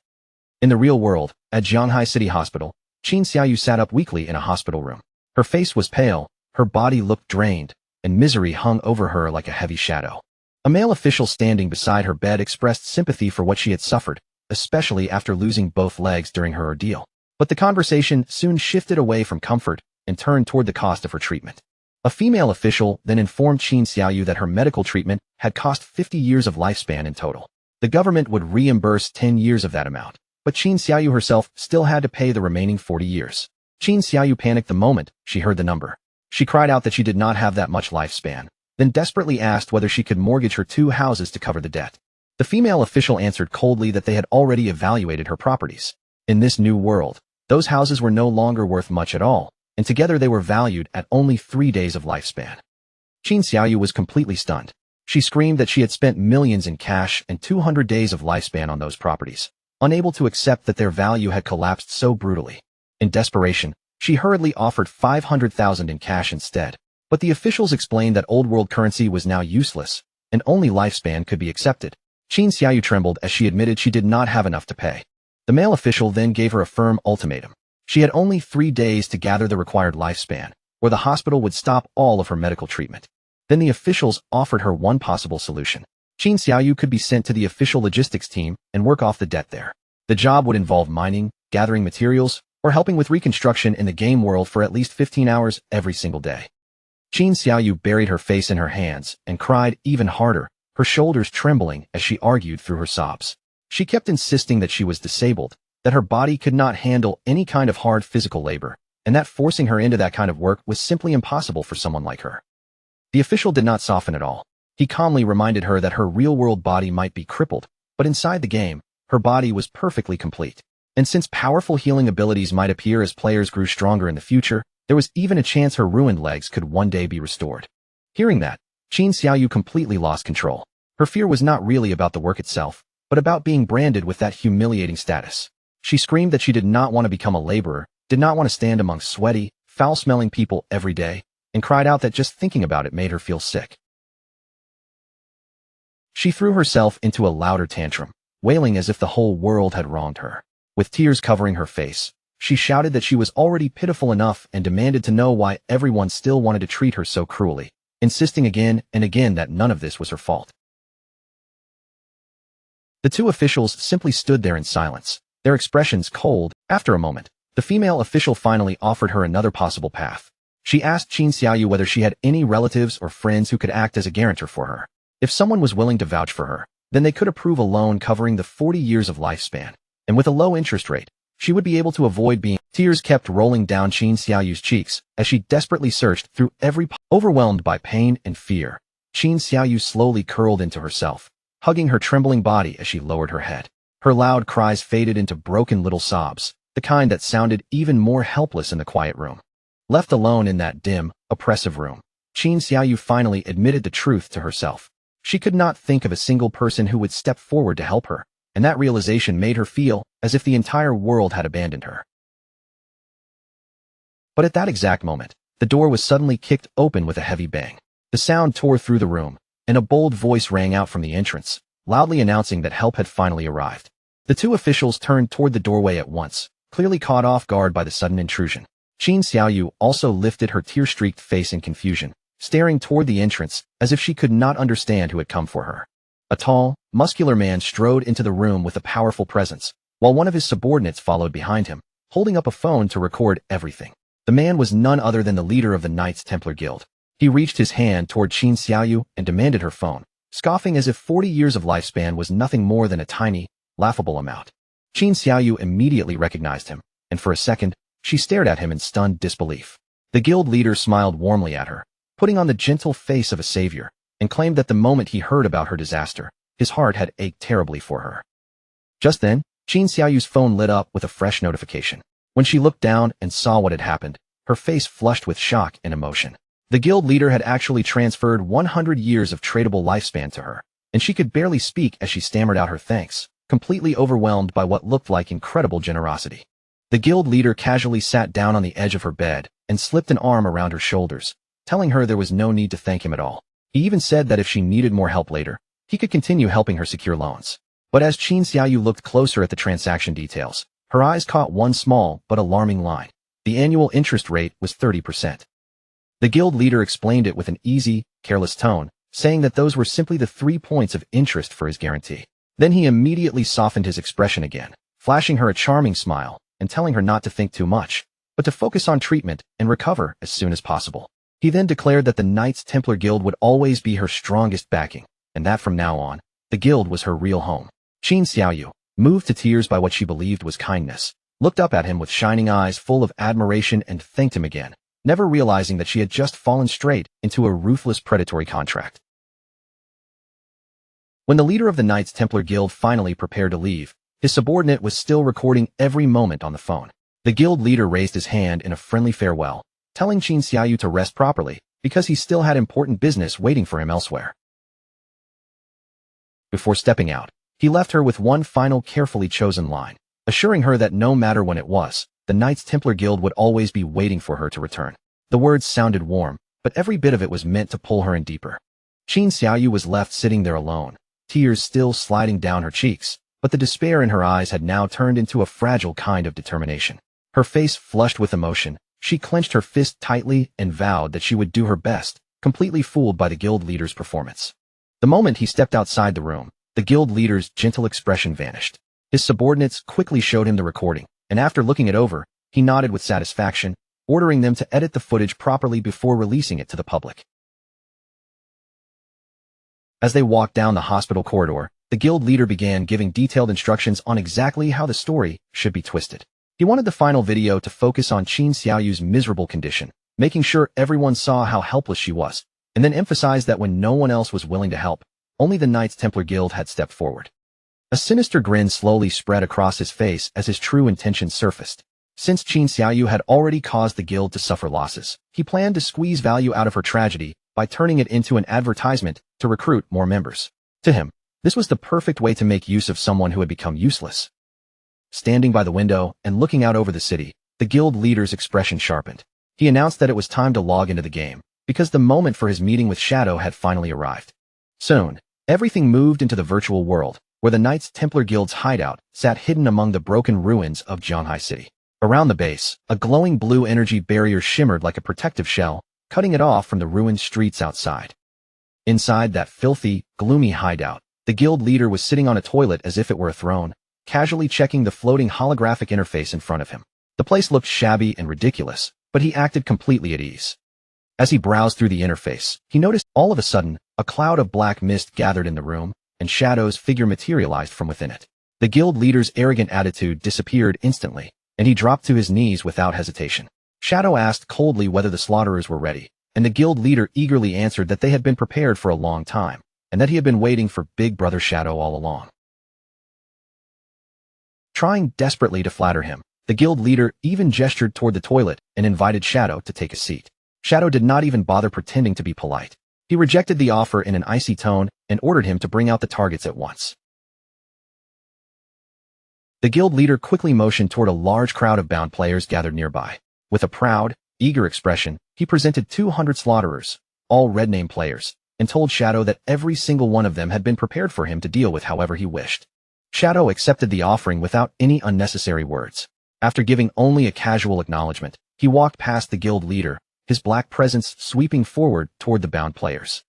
In the real world, at Jianghai City Hospital, Qin Xiaoyu sat up weakly in a hospital room. Her face was pale, her body looked drained, and misery hung over her like a heavy shadow. A male official standing beside her bed expressed sympathy for what she had suffered, especially after losing both legs during her ordeal. But the conversation soon shifted away from comfort and turned toward the cost of her treatment. A female official then informed Qin Xiaoyu that her medical treatment had cost 50 years of lifespan in total. The government would reimburse 10 years of that amount, but Qin Xiaoyu herself still had to pay the remaining 40 years. Qin Xiaoyu panicked the moment she heard the number. She cried out that she did not have that much lifespan, then desperately asked whether she could mortgage her 2 houses to cover the debt. The female official answered coldly that they had already evaluated her properties. In this new world, those houses were no longer worth much at all, and together they were valued at only 3 days of lifespan. Qin Xiaoyu was completely stunned. She screamed that she had spent millions in cash and 200 days of lifespan on those properties, unable to accept that their value had collapsed so brutally. In desperation, she hurriedly offered 500,000 in cash instead, but the officials explained that old world currency was now useless, and only lifespan could be accepted. Qin Xiaoyu trembled as she admitted she did not have enough to pay. The male official then gave her a firm ultimatum. She had only 3 days to gather the required lifespan, or the hospital would stop all of her medical treatment. Then the officials offered her one possible solution. Qin Xiaoyu could be sent to the official logistics team and work off the debt there. The job would involve mining, gathering materials, or helping with reconstruction in the game world for at least 15 hours every single day. Qin Xiaoyu buried her face in her hands and cried even harder, her shoulders trembling as she argued through her sobs. She kept insisting that she was disabled, that her body could not handle any kind of hard physical labor, and that forcing her into that kind of work was simply impossible for someone like her. The official did not soften at all. He calmly reminded her that her real-world body might be crippled, but inside the game, her body was perfectly complete. And since powerful healing abilities might appear as players grew stronger in the future, there was even a chance her ruined legs could one day be restored. Hearing that, Qin Xiaoyu completely lost control. Her fear was not really about the work itself, but about being branded with that humiliating status. She screamed that she did not want to become a laborer, did not want to stand among sweaty, foul-smelling people every day, and cried out that just thinking about it made her feel sick. She threw herself into a louder tantrum, wailing as if the whole world had wronged her. With tears covering her face, she shouted that she was already pitiful enough and demanded to know why everyone still wanted to treat her so cruelly, insisting again and again that none of this was her fault. The two officials simply stood there in silence, their expressions cold. After a moment, the female official finally offered her another possible path. She asked Qin Xiaoyu whether she had any relatives or friends who could act as a guarantor for her. If someone was willing to vouch for her, then they could approve a loan covering the 40 years of lifespan, and with a low interest rate, she would be able to avoid being. Tears kept rolling down Qin Xiaoyu's cheeks as she desperately searched through every overwhelmed by pain and fear. Qin Xiaoyu slowly curled into herself, hugging her trembling body as she lowered her head. Her loud cries faded into broken little sobs, the kind that sounded even more helpless in the quiet room. Left alone in that dim, oppressive room, Qin Xiaoyu finally admitted the truth to herself. She could not think of a single person who would step forward to help her, and that realization made her feel as if the entire world had abandoned her. But at that exact moment, the door was suddenly kicked open with a heavy bang. The sound tore through the room, and a bold voice rang out from the entrance, loudly announcing that help had finally arrived. The two officials turned toward the doorway at once, clearly caught off guard by the sudden intrusion. Qin Xiaoyu also lifted her tear-streaked face in confusion, staring toward the entrance as if she could not understand who had come for her. A tall, muscular man strode into the room with a powerful presence, while one of his subordinates followed behind him, holding up a phone to record everything. The man was none other than the leader of the Knights Templar Guild. He reached his hand toward Qin Xiaoyu and demanded her phone, scoffing as if 40 years of lifespan was nothing more than a tiny, laughable amount. Qin Xiaoyu immediately recognized him, and for a second, she stared at him in stunned disbelief. The guild leader smiled warmly at her, putting on the gentle face of a savior, and claimed that the moment he heard about her disaster, his heart had ached terribly for her. Just then, Qin Xiaoyu's phone lit up with a fresh notification. When she looked down and saw what had happened, her face flushed with shock and emotion. The guild leader had actually transferred 100 years of tradable lifespan to her, and she could barely speak as she stammered out her thanks, completely overwhelmed by what looked like incredible generosity. The guild leader casually sat down on the edge of her bed and slipped an arm around her shoulders, telling her there was no need to thank him at all. He even said that if she needed more help later, he could continue helping her secure loans. But as Qin Xiaoyu looked closer at the transaction details, her eyes caught one small but alarming line. The annual interest rate was 30%. The guild leader explained it with an easy, careless tone, saying that those were simply the 3 points of interest for his guarantee. Then he immediately softened his expression again, flashing her a charming smile and telling her not to think too much, but to focus on treatment and recover as soon as possible. He then declared that the Knights Templar Guild would always be her strongest backing, and that from now on, the guild was her real home. Qin Xiaoyu, moved to tears by what she believed was kindness, looked up at him with shining eyes full of admiration and thanked him again, never realizing that she had just fallen straight into a ruthless predatory contract. When the leader of the Knights Templar Guild finally prepared to leave, his subordinate was still recording every moment on the phone. The guild leader raised his hand in a friendly farewell, telling Qin Xiaoyu to rest properly, because he still had important business waiting for him elsewhere. Before stepping out, he left her with one final carefully chosen line, assuring her that no matter when it was, the Knights Templar Guild would always be waiting for her to return. The words sounded warm, but every bit of it was meant to pull her in deeper. Qin Xiaoyu was left sitting there alone, tears still sliding down her cheeks, but the despair in her eyes had now turned into a fragile kind of determination. Her face flushed with emotion, she clenched her fist tightly and vowed that she would do her best, completely fooled by the guild leader's performance. The moment he stepped outside the room, the guild leader's gentle expression vanished. His subordinates quickly showed him the recording, and after looking it over, He nodded with satisfaction, ordering them to edit the footage properly before releasing it to the public. As they walked down the hospital corridor, the guild leader began giving detailed instructions on exactly how the story should be twisted. He wanted the final video to focus on Qin Xiaoyu's miserable condition, making sure everyone saw how helpless she was, and then emphasize that when no one else was willing to help, only the Knights Templar Guild had stepped forward. A sinister grin slowly spread across his face as his true intentions surfaced. Since Qin Xiaoyu had already caused the guild to suffer losses, he planned to squeeze value out of her tragedy by turning it into an advertisement to recruit more members. To him, this was the perfect way to make use of someone who had become useless. Standing by the window and looking out over the city, the guild leader's expression sharpened. He announced that it was time to log into the game, because the moment for his meeting with Shadow had finally arrived. Soon, everything moved into the virtual world, where the Knights Templar Guild's hideout sat hidden among the broken ruins of Zhanghai City. Around the base, a glowing blue energy barrier shimmered like a protective shell, cutting it off from the ruined streets outside. Inside that filthy, gloomy hideout, the guild leader was sitting on a toilet as if it were a throne, casually checking the floating holographic interface in front of him. The place looked shabby and ridiculous, but he acted completely at ease. As he browsed through the interface, he noticed all of a sudden, a cloud of black mist gathered in the room, and Shadow's figure materialized from within it. The guild leader's arrogant attitude disappeared instantly, and he dropped to his knees without hesitation. Shadow asked coldly whether the slaughterers were ready, and the guild leader eagerly answered that they had been prepared for a long time, and that he had been waiting for Big Brother Shadow all along. Trying desperately to flatter him, the guild leader even gestured toward the toilet and invited Shadow to take a seat. Shadow did not even bother pretending to be polite. He rejected the offer in an icy tone and ordered him to bring out the targets at once. The guild leader quickly motioned toward a large crowd of bound players gathered nearby. With a proud, eager expression, he presented 200 slaughterers, all red name players, and told Shadow that every single one of them had been prepared for him to deal with however he wished. Shadow accepted the offering without any unnecessary words. After giving only a casual acknowledgement, he walked past the guild leader, his black presence sweeping forward toward the bound players.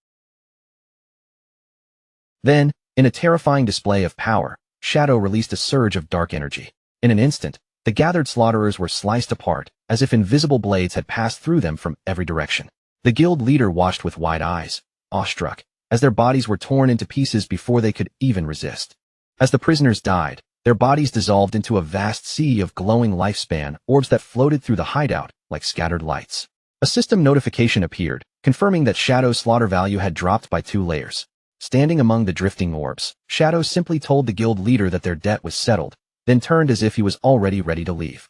Then, in a terrifying display of power, Shadow released a surge of dark energy. In an instant, the gathered slaughterers were sliced apart, as if invisible blades had passed through them from every direction. The guild leader watched with wide eyes, awestruck, as their bodies were torn into pieces before they could even resist. As the prisoners died, their bodies dissolved into a vast sea of glowing lifespan orbs that floated through the hideout like scattered lights. A system notification appeared, confirming that Shadow's slaughter value had dropped by 2 layers. Standing among the drifting orbs, Shadow simply told the guild leader that their debt was settled, then turned as if he was already ready to leave.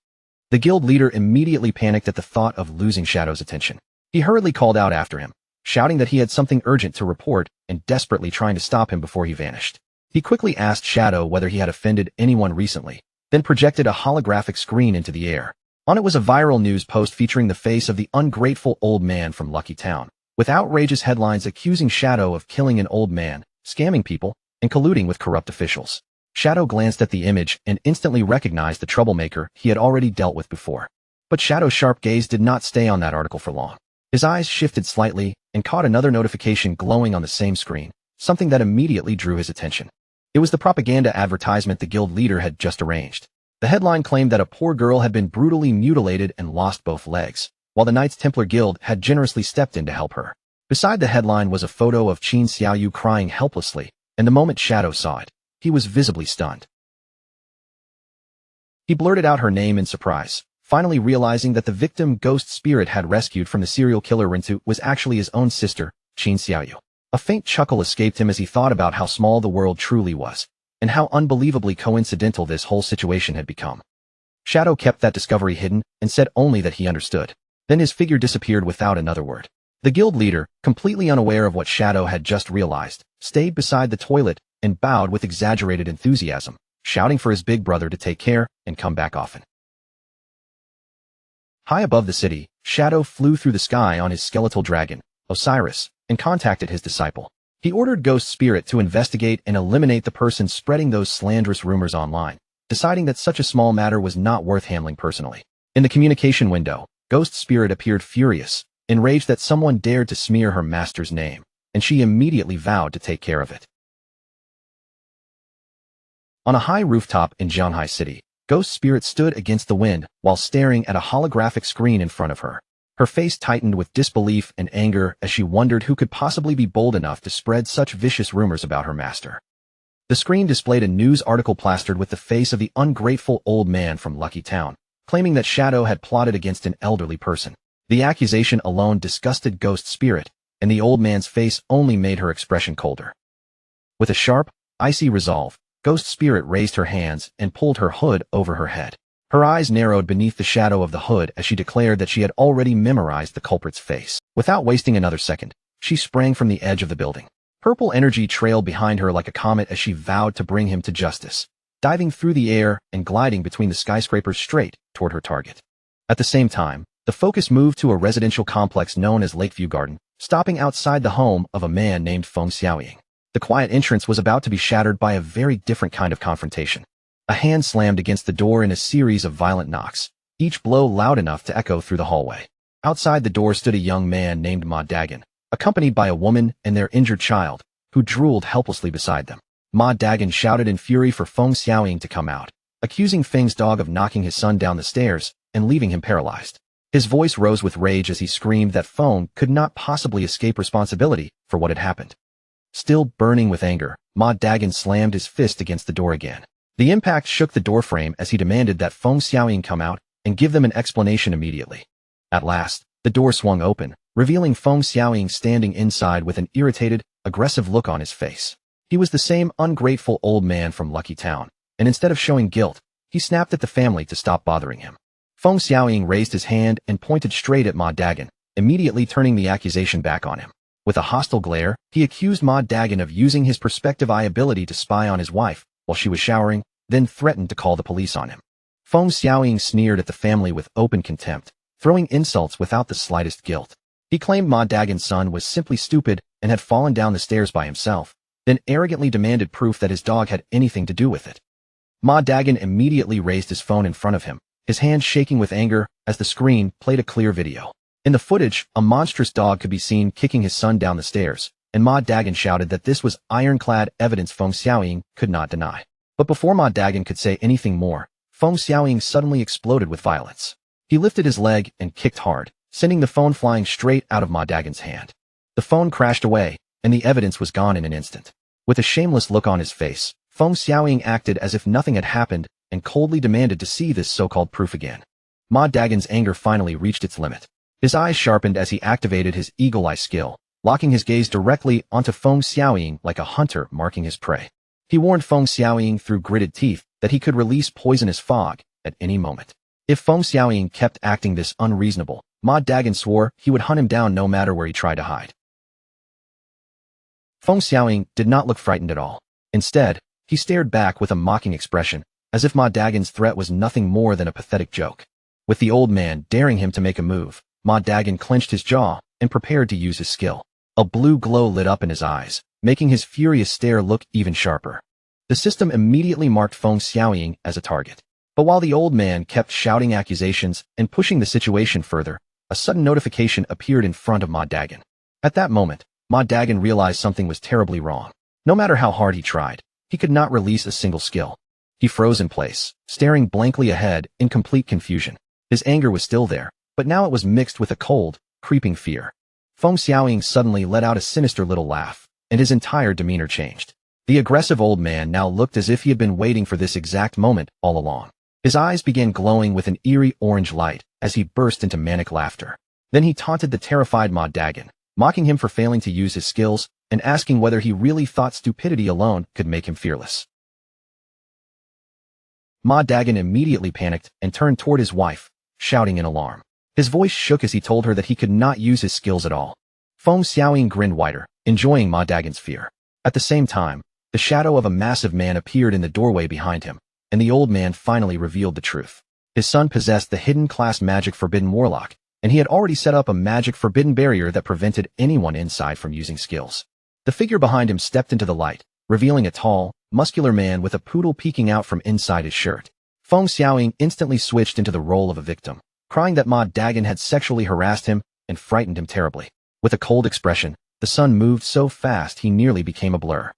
The guild leader immediately panicked at the thought of losing Shadow's attention. He hurriedly called out after him, shouting that he had something urgent to report and desperately trying to stop him before he vanished. He quickly asked Shadow whether he had offended anyone recently, then projected a holographic screen into the air. On it was a viral news post featuring the face of the ungrateful old man from Lucky Town, with outrageous headlines accusing Shadow of killing an old man, scamming people, and colluding with corrupt officials. Shadow glanced at the image and instantly recognized the troublemaker he had already dealt with before. But Shadow's sharp gaze did not stay on that article for long. His eyes shifted slightly and caught another notification glowing on the same screen, something that immediately drew his attention. It was the propaganda advertisement the guild leader had just arranged. The headline claimed that a poor girl had been brutally mutilated and lost both legs, while the Knights Templar Guild had generously stepped in to help her. Beside the headline was a photo of Qin Xiaoyu crying helplessly, and the moment Shadow saw it, he was visibly stunned. He blurted out her name in surprise, finally realizing that the victim ghost spirit had rescued from the serial killer Rintu was actually his own sister, Qin Xiaoyu. A faint chuckle escaped him as he thought about how small the world truly was, and how unbelievably coincidental this whole situation had become. Shadow kept that discovery hidden and said only that he understood. Then his figure disappeared without another word. The guild leader, completely unaware of what Shadow had just realized, stayed beside the toilet and bowed with exaggerated enthusiasm, shouting for his big brother to take care and come back often. High above the city, Shadow flew through the sky on his skeletal dragon, Osiris, and contacted his disciple. He ordered Ghost Spirit to investigate and eliminate the person spreading those slanderous rumors online, deciding that such a small matter was not worth handling personally. In the communication window, Ghost Spirit appeared furious, enraged that someone dared to smear her master's name, and she immediately vowed to take care of it. On a high rooftop in Zhanghai City, Ghost Spirit stood against the wind while staring at a holographic screen in front of her. Her face tightened with disbelief and anger as she wondered who could possibly be bold enough to spread such vicious rumors about her master. The screen displayed a news article plastered with the face of the ungrateful old man from Lucky Town, claiming that Shadow had plotted against an elderly person. The accusation alone disgusted Ghost Spirit, and the old man's face only made her expression colder. With a sharp, icy resolve, Ghost Spirit raised her hands and pulled her hood over her head. Her eyes narrowed beneath the shadow of the hood as she declared that she had already memorized the culprit's face. Without wasting another second, she sprang from the edge of the building. Purple energy trailed behind her like a comet as she vowed to bring him to justice, diving through the air and gliding between the skyscrapers straight toward her target. At the same time, the focus moved to a residential complex known as Lakeview Garden, stopping outside the home of a man named Feng Xiaoying. The quiet entrance was about to be shattered by a very different kind of confrontation. A hand slammed against the door in a series of violent knocks, each blow loud enough to echo through the hallway. Outside the door stood a young man named Ma Dagon, accompanied by a woman and their injured child, who drooled helplessly beside them. Ma Dagon shouted in fury for Feng Xiaoying to come out, accusing Feng's dog of knocking his son down the stairs and leaving him paralyzed. His voice rose with rage as he screamed that Feng could not possibly escape responsibility for what had happened. Still burning with anger, Ma Dagon slammed his fist against the door again. The impact shook the doorframe as he demanded that Feng Xiaoying come out and give them an explanation immediately. At last, the door swung open, revealing Feng Xiaoying standing inside with an irritated, aggressive look on his face. He was the same ungrateful old man from Lucky Town, and instead of showing guilt, he snapped at the family to stop bothering him. Feng Xiaoying raised his hand and pointed straight at Ma Dagon, immediately turning the accusation back on him. With a hostile glare, he accused Ma Dagon of using his perspective eye ability to spy on his wife while she was showering, then threatened to call the police on him. Feng Xiaoying sneered at the family with open contempt, throwing insults without the slightest guilt. He claimed Ma Dagon's son was simply stupid and had fallen down the stairs by himself, then arrogantly demanded proof that his dog had anything to do with it. Ma Dagon immediately raised his phone in front of him, his hands shaking with anger as the screen played a clear video. In the footage, a monstrous dog could be seen kicking his son down the stairs, and Ma Dagon shouted that this was ironclad evidence Feng Xiaoying could not deny. But before Ma Dagon could say anything more, Feng Xiaoying suddenly exploded with violence. He lifted his leg and kicked hard, sending the phone flying straight out of Ma Dagon's hand. The phone crashed away, and the evidence was gone in an instant. With a shameless look on his face, Feng Xiaoying acted as if nothing had happened and coldly demanded to see this so-called proof again. Ma Dagon's anger finally reached its limit. His eyes sharpened as he activated his eagle eye skill, locking his gaze directly onto Feng Xiaoying like a hunter marking his prey. He warned Feng Xiaoying through gritted teeth that he could release poisonous fog at any moment. If Feng Xiaoying kept acting this unreasonable, Ma Dagon swore he would hunt him down no matter where he tried to hide. Feng Xiaoying did not look frightened at all. Instead, he stared back with a mocking expression, as if Ma Dagon's threat was nothing more than a pathetic joke. With the old man daring him to make a move, Ma Dagon clenched his jaw and prepared to use his skill. A blue glow lit up in his eyes, making his furious stare look even sharper. The system immediately marked Feng Xiaoying as a target. But while the old man kept shouting accusations and pushing the situation further, a sudden notification appeared in front of Ma Dagon. At that moment, Ma Dagon realized something was terribly wrong. No matter how hard he tried, he could not release a single skill. He froze in place, staring blankly ahead in complete confusion. His anger was still there, but now it was mixed with a cold, creeping fear. Feng Xiaoying suddenly let out a sinister little laugh, and his entire demeanor changed. The aggressive old man now looked as if he had been waiting for this exact moment all along. His eyes began glowing with an eerie orange light as he burst into manic laughter. Then he taunted the terrified Ma Dagon, mocking him for failing to use his skills and asking whether he really thought stupidity alone could make him fearless. Ma Dagon immediately panicked and turned toward his wife, shouting in alarm. His voice shook as he told her that he could not use his skills at all. Feng Xiaoying grinned wider, enjoying Ma Dagon's fear. At the same time, the shadow of a massive man appeared in the doorway behind him, and the old man finally revealed the truth. His son possessed the hidden class magic forbidden warlock, and he had already set up a magic forbidden barrier that prevented anyone inside from using skills. The figure behind him stepped into the light, revealing a tall, muscular man with a poodle peeking out from inside his shirt. Feng Xiaoying instantly switched into the role of a victim, crying that Ma Dagon had sexually harassed him and frightened him terribly. With a cold expression, the son moved so fast he nearly became a blur.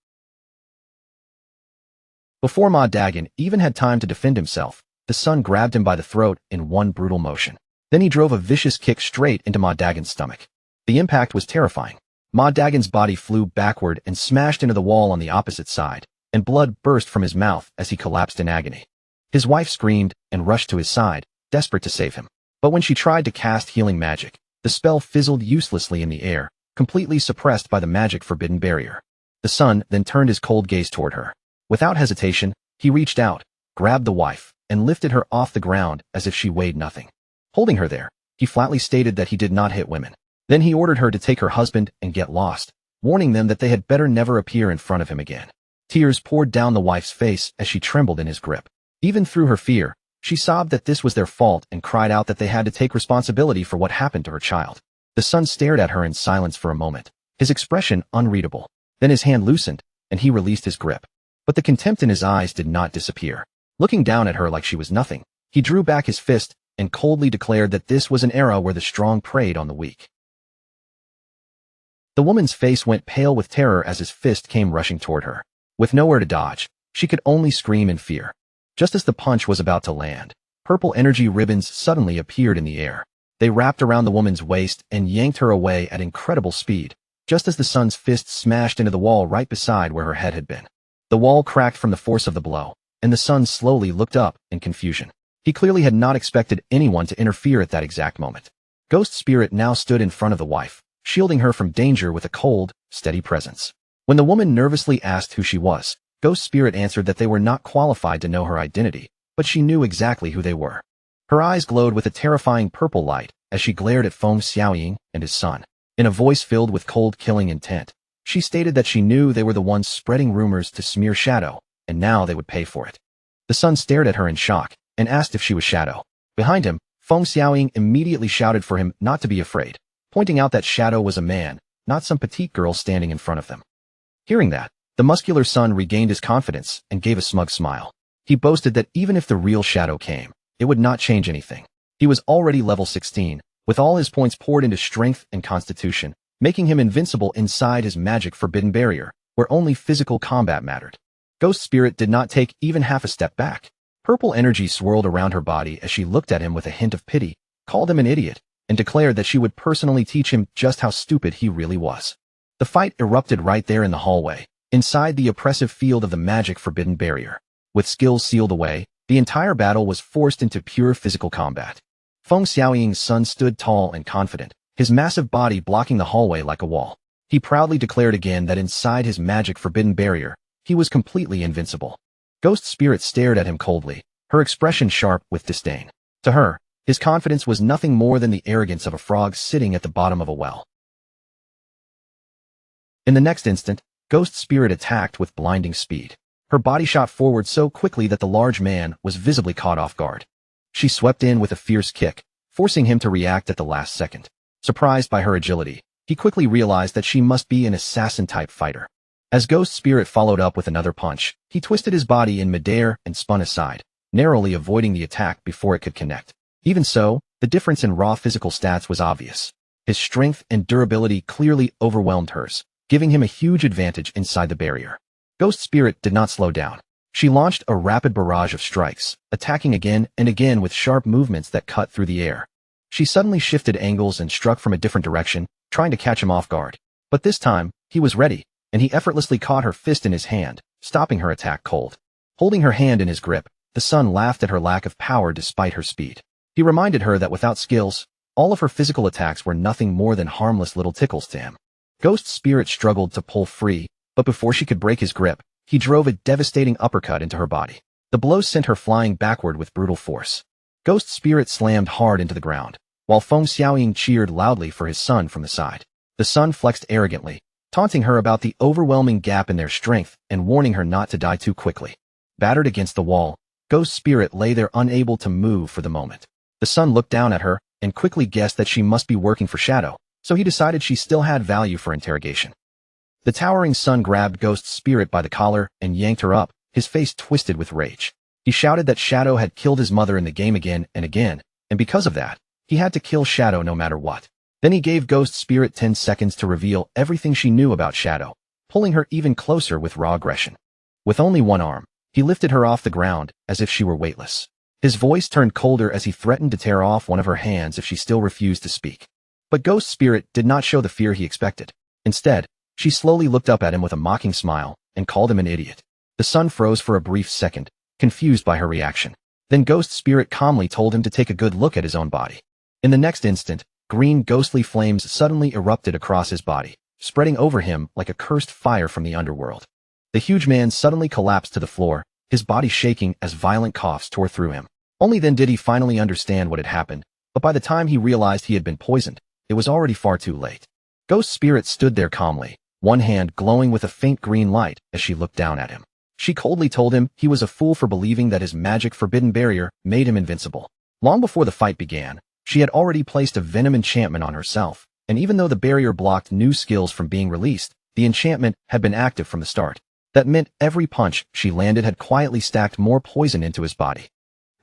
Before Ma Dagon even had time to defend himself, the Sun grabbed him by the throat in one brutal motion. Then he drove a vicious kick straight into Ma Dagon's stomach. The impact was terrifying. Ma Dagon's body flew backward and smashed into the wall on the opposite side, and blood burst from his mouth as he collapsed in agony. His wife screamed and rushed to his side, desperate to save him. But when she tried to cast healing magic, the spell fizzled uselessly in the air, completely suppressed by the magic forbidden barrier. The Sun then turned his cold gaze toward her. Without hesitation, he reached out, grabbed the wife, and lifted her off the ground as if she weighed nothing. Holding her there, he flatly stated that he did not hit women. Then he ordered her to take her husband and get lost, warning them that they had better never appear in front of him again. Tears poured down the wife's face as she trembled in his grip. Even through her fear, she sobbed that this was their fault and cried out that they had to take responsibility for what happened to her child. The Sun stared at her in silence for a moment, his expression unreadable. Then his hand loosened, and he released his grip. But the contempt in his eyes did not disappear. Looking down at her like she was nothing, he drew back his fist and coldly declared that this was an era where the strong preyed on the weak. The woman's face went pale with terror as his fist came rushing toward her. With nowhere to dodge, she could only scream in fear. Just as the punch was about to land, purple energy ribbons suddenly appeared in the air. They wrapped around the woman's waist and yanked her away at incredible speed, just as the Sun's fist smashed into the wall right beside where her head had been. The wall cracked from the force of the blow, and the Sun slowly looked up in confusion. He clearly had not expected anyone to interfere at that exact moment. Ghost Spirit now stood in front of the wife, shielding her from danger with a cold, steady presence. When the woman nervously asked who she was, Ghost Spirit answered that they were not qualified to know her identity, but she knew exactly who they were. Her eyes glowed with a terrifying purple light as she glared at Feng Xiaoying and his son. In a voice filled with cold killing intent, she stated that she knew they were the ones spreading rumors to smear Shadow, and now they would pay for it. The Sun stared at her in shock and asked if she was Shadow. Behind him, Feng Xiaoying immediately shouted for him not to be afraid, pointing out that Shadow was a man, not some petite girl standing in front of them. Hearing that, the muscular Sun regained his confidence and gave a smug smile. He boasted that even if the real Shadow came, it would not change anything. He was already level 16, with all his points poured into strength and constitution, making him invincible inside his magic forbidden barrier, where only physical combat mattered. Ghost Spirit did not take even half a step back. Purple energy swirled around her body as she looked at him with a hint of pity, called him an idiot, and declared that she would personally teach him just how stupid he really was. The fight erupted right there in the hallway, inside the oppressive field of the magic forbidden barrier. With skills sealed away, the entire battle was forced into pure physical combat. Feng Xiaoying's son stood tall and confident, his massive body blocking the hallway like a wall. He proudly declared again that inside his magic forbidden barrier, he was completely invincible. Ghost Spirit stared at him coldly, her expression sharp with disdain. To her, his confidence was nothing more than the arrogance of a frog sitting at the bottom of a well. In the next instant, Ghost Spirit attacked with blinding speed. Her body shot forward so quickly that the large man was visibly caught off guard. She swept in with a fierce kick, forcing him to react at the last second. Surprised by her agility, he quickly realized that she must be an assassin-type fighter. As Ghost Spirit followed up with another punch, he twisted his body in midair and spun aside, narrowly avoiding the attack before it could connect. Even so, the difference in raw physical stats was obvious. His strength and durability clearly overwhelmed hers, giving him a huge advantage inside the barrier. Ghost Spirit did not slow down. She launched a rapid barrage of strikes, attacking again and again with sharp movements that cut through the air. She suddenly shifted angles and struck from a different direction, trying to catch him off guard. But this time, he was ready, and he effortlessly caught her fist in his hand, stopping her attack cold. Holding her hand in his grip, the Sun laughed at her lack of power despite her speed. He reminded her that without skills, all of her physical attacks were nothing more than harmless little tickles to him. Ghost Spirit struggled to pull free, but before she could break his grip, he drove a devastating uppercut into her body. The blow sent her flying backward with brutal force. Ghost Spirit slammed hard into the ground, while Feng Xiaoying cheered loudly for his son from the side. The Sun flexed arrogantly, taunting her about the overwhelming gap in their strength and warning her not to die too quickly. Battered against the wall, Ghost Spirit lay there unable to move for the moment. The Sun looked down at her and quickly guessed that she must be working for Shadow, so he decided she still had value for interrogation. The towering Sun grabbed Ghost Spirit by the collar and yanked her up, his face twisted with rage. He shouted that Shadow had killed his mother in the game again and again, and because of that, he had to kill Shadow no matter what. Then he gave Ghost Spirit 10 seconds to reveal everything she knew about Shadow, pulling her even closer with raw aggression. With only one arm, he lifted her off the ground as if she were weightless. His voice turned colder as he threatened to tear off one of her hands if she still refused to speak. But Ghost Spirit did not show the fear he expected. Instead, she slowly looked up at him with a mocking smile and called him an idiot. The sun froze for a brief second, confused by her reaction. Then Ghost Spirit calmly told him to take a good look at his own body. In the next instant, green ghostly flames suddenly erupted across his body, spreading over him like a cursed fire from the underworld. The huge man suddenly collapsed to the floor, his body shaking as violent coughs tore through him. Only then did he finally understand what had happened, but by the time he realized he had been poisoned, it was already far too late. Ghost Spirit stood there calmly, one hand glowing with a faint green light as she looked down at him. She coldly told him he was a fool for believing that his magic forbidden barrier made him invincible. Long before the fight began, she had already placed a venom enchantment on herself, and even though the barrier blocked new skills from being released, the enchantment had been active from the start. That meant every punch she landed had quietly stacked more poison into his body.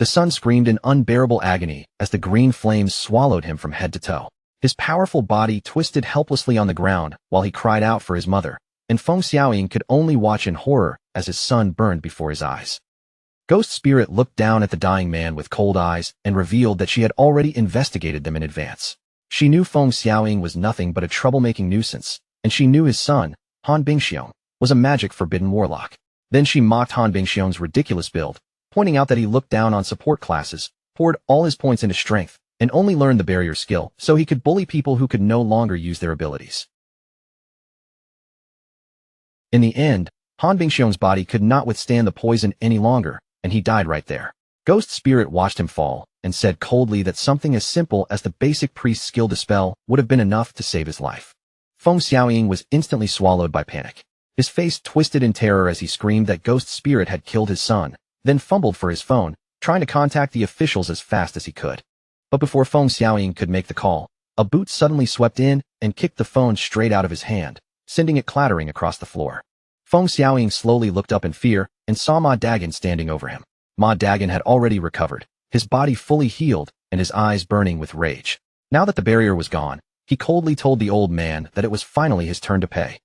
The sun screamed in unbearable agony as the green flames swallowed him from head to toe. His powerful body twisted helplessly on the ground while he cried out for his mother, and Feng Xiaoying could only watch in horror as his son burned before his eyes. Ghost Spirit looked down at the dying man with cold eyes and revealed that she had already investigated them in advance. She knew Feng Xiaoying was nothing but a troublemaking nuisance, and she knew his son, Han Bingxiong, was a magic forbidden warlock. Then she mocked Han Bingxiong's ridiculous build, pointing out that he looked down on support classes, poured all his points into strength, and only learned the barrier skill so he could bully people who could no longer use their abilities. In the end, Han Bingxiong's body could not withstand the poison any longer, and he died right there. Ghost Spirit watched him fall and said coldly that something as simple as the basic priest's skill dispel would have been enough to save his life. Feng Xiaoying was instantly swallowed by panic. His face twisted in terror as he screamed that Ghost Spirit had killed his son, then fumbled for his phone, trying to contact the officials as fast as he could. But before Feng Xiaoying could make the call, a boot suddenly swept in and kicked the phone straight out of his hand, sending it clattering across the floor. Feng Xiaoying slowly looked up in fear and saw Ma Dagon standing over him. Ma Dagon had already recovered, his body fully healed and his eyes burning with rage. Now that the barrier was gone, he coldly told the old man that it was finally his turn to pay.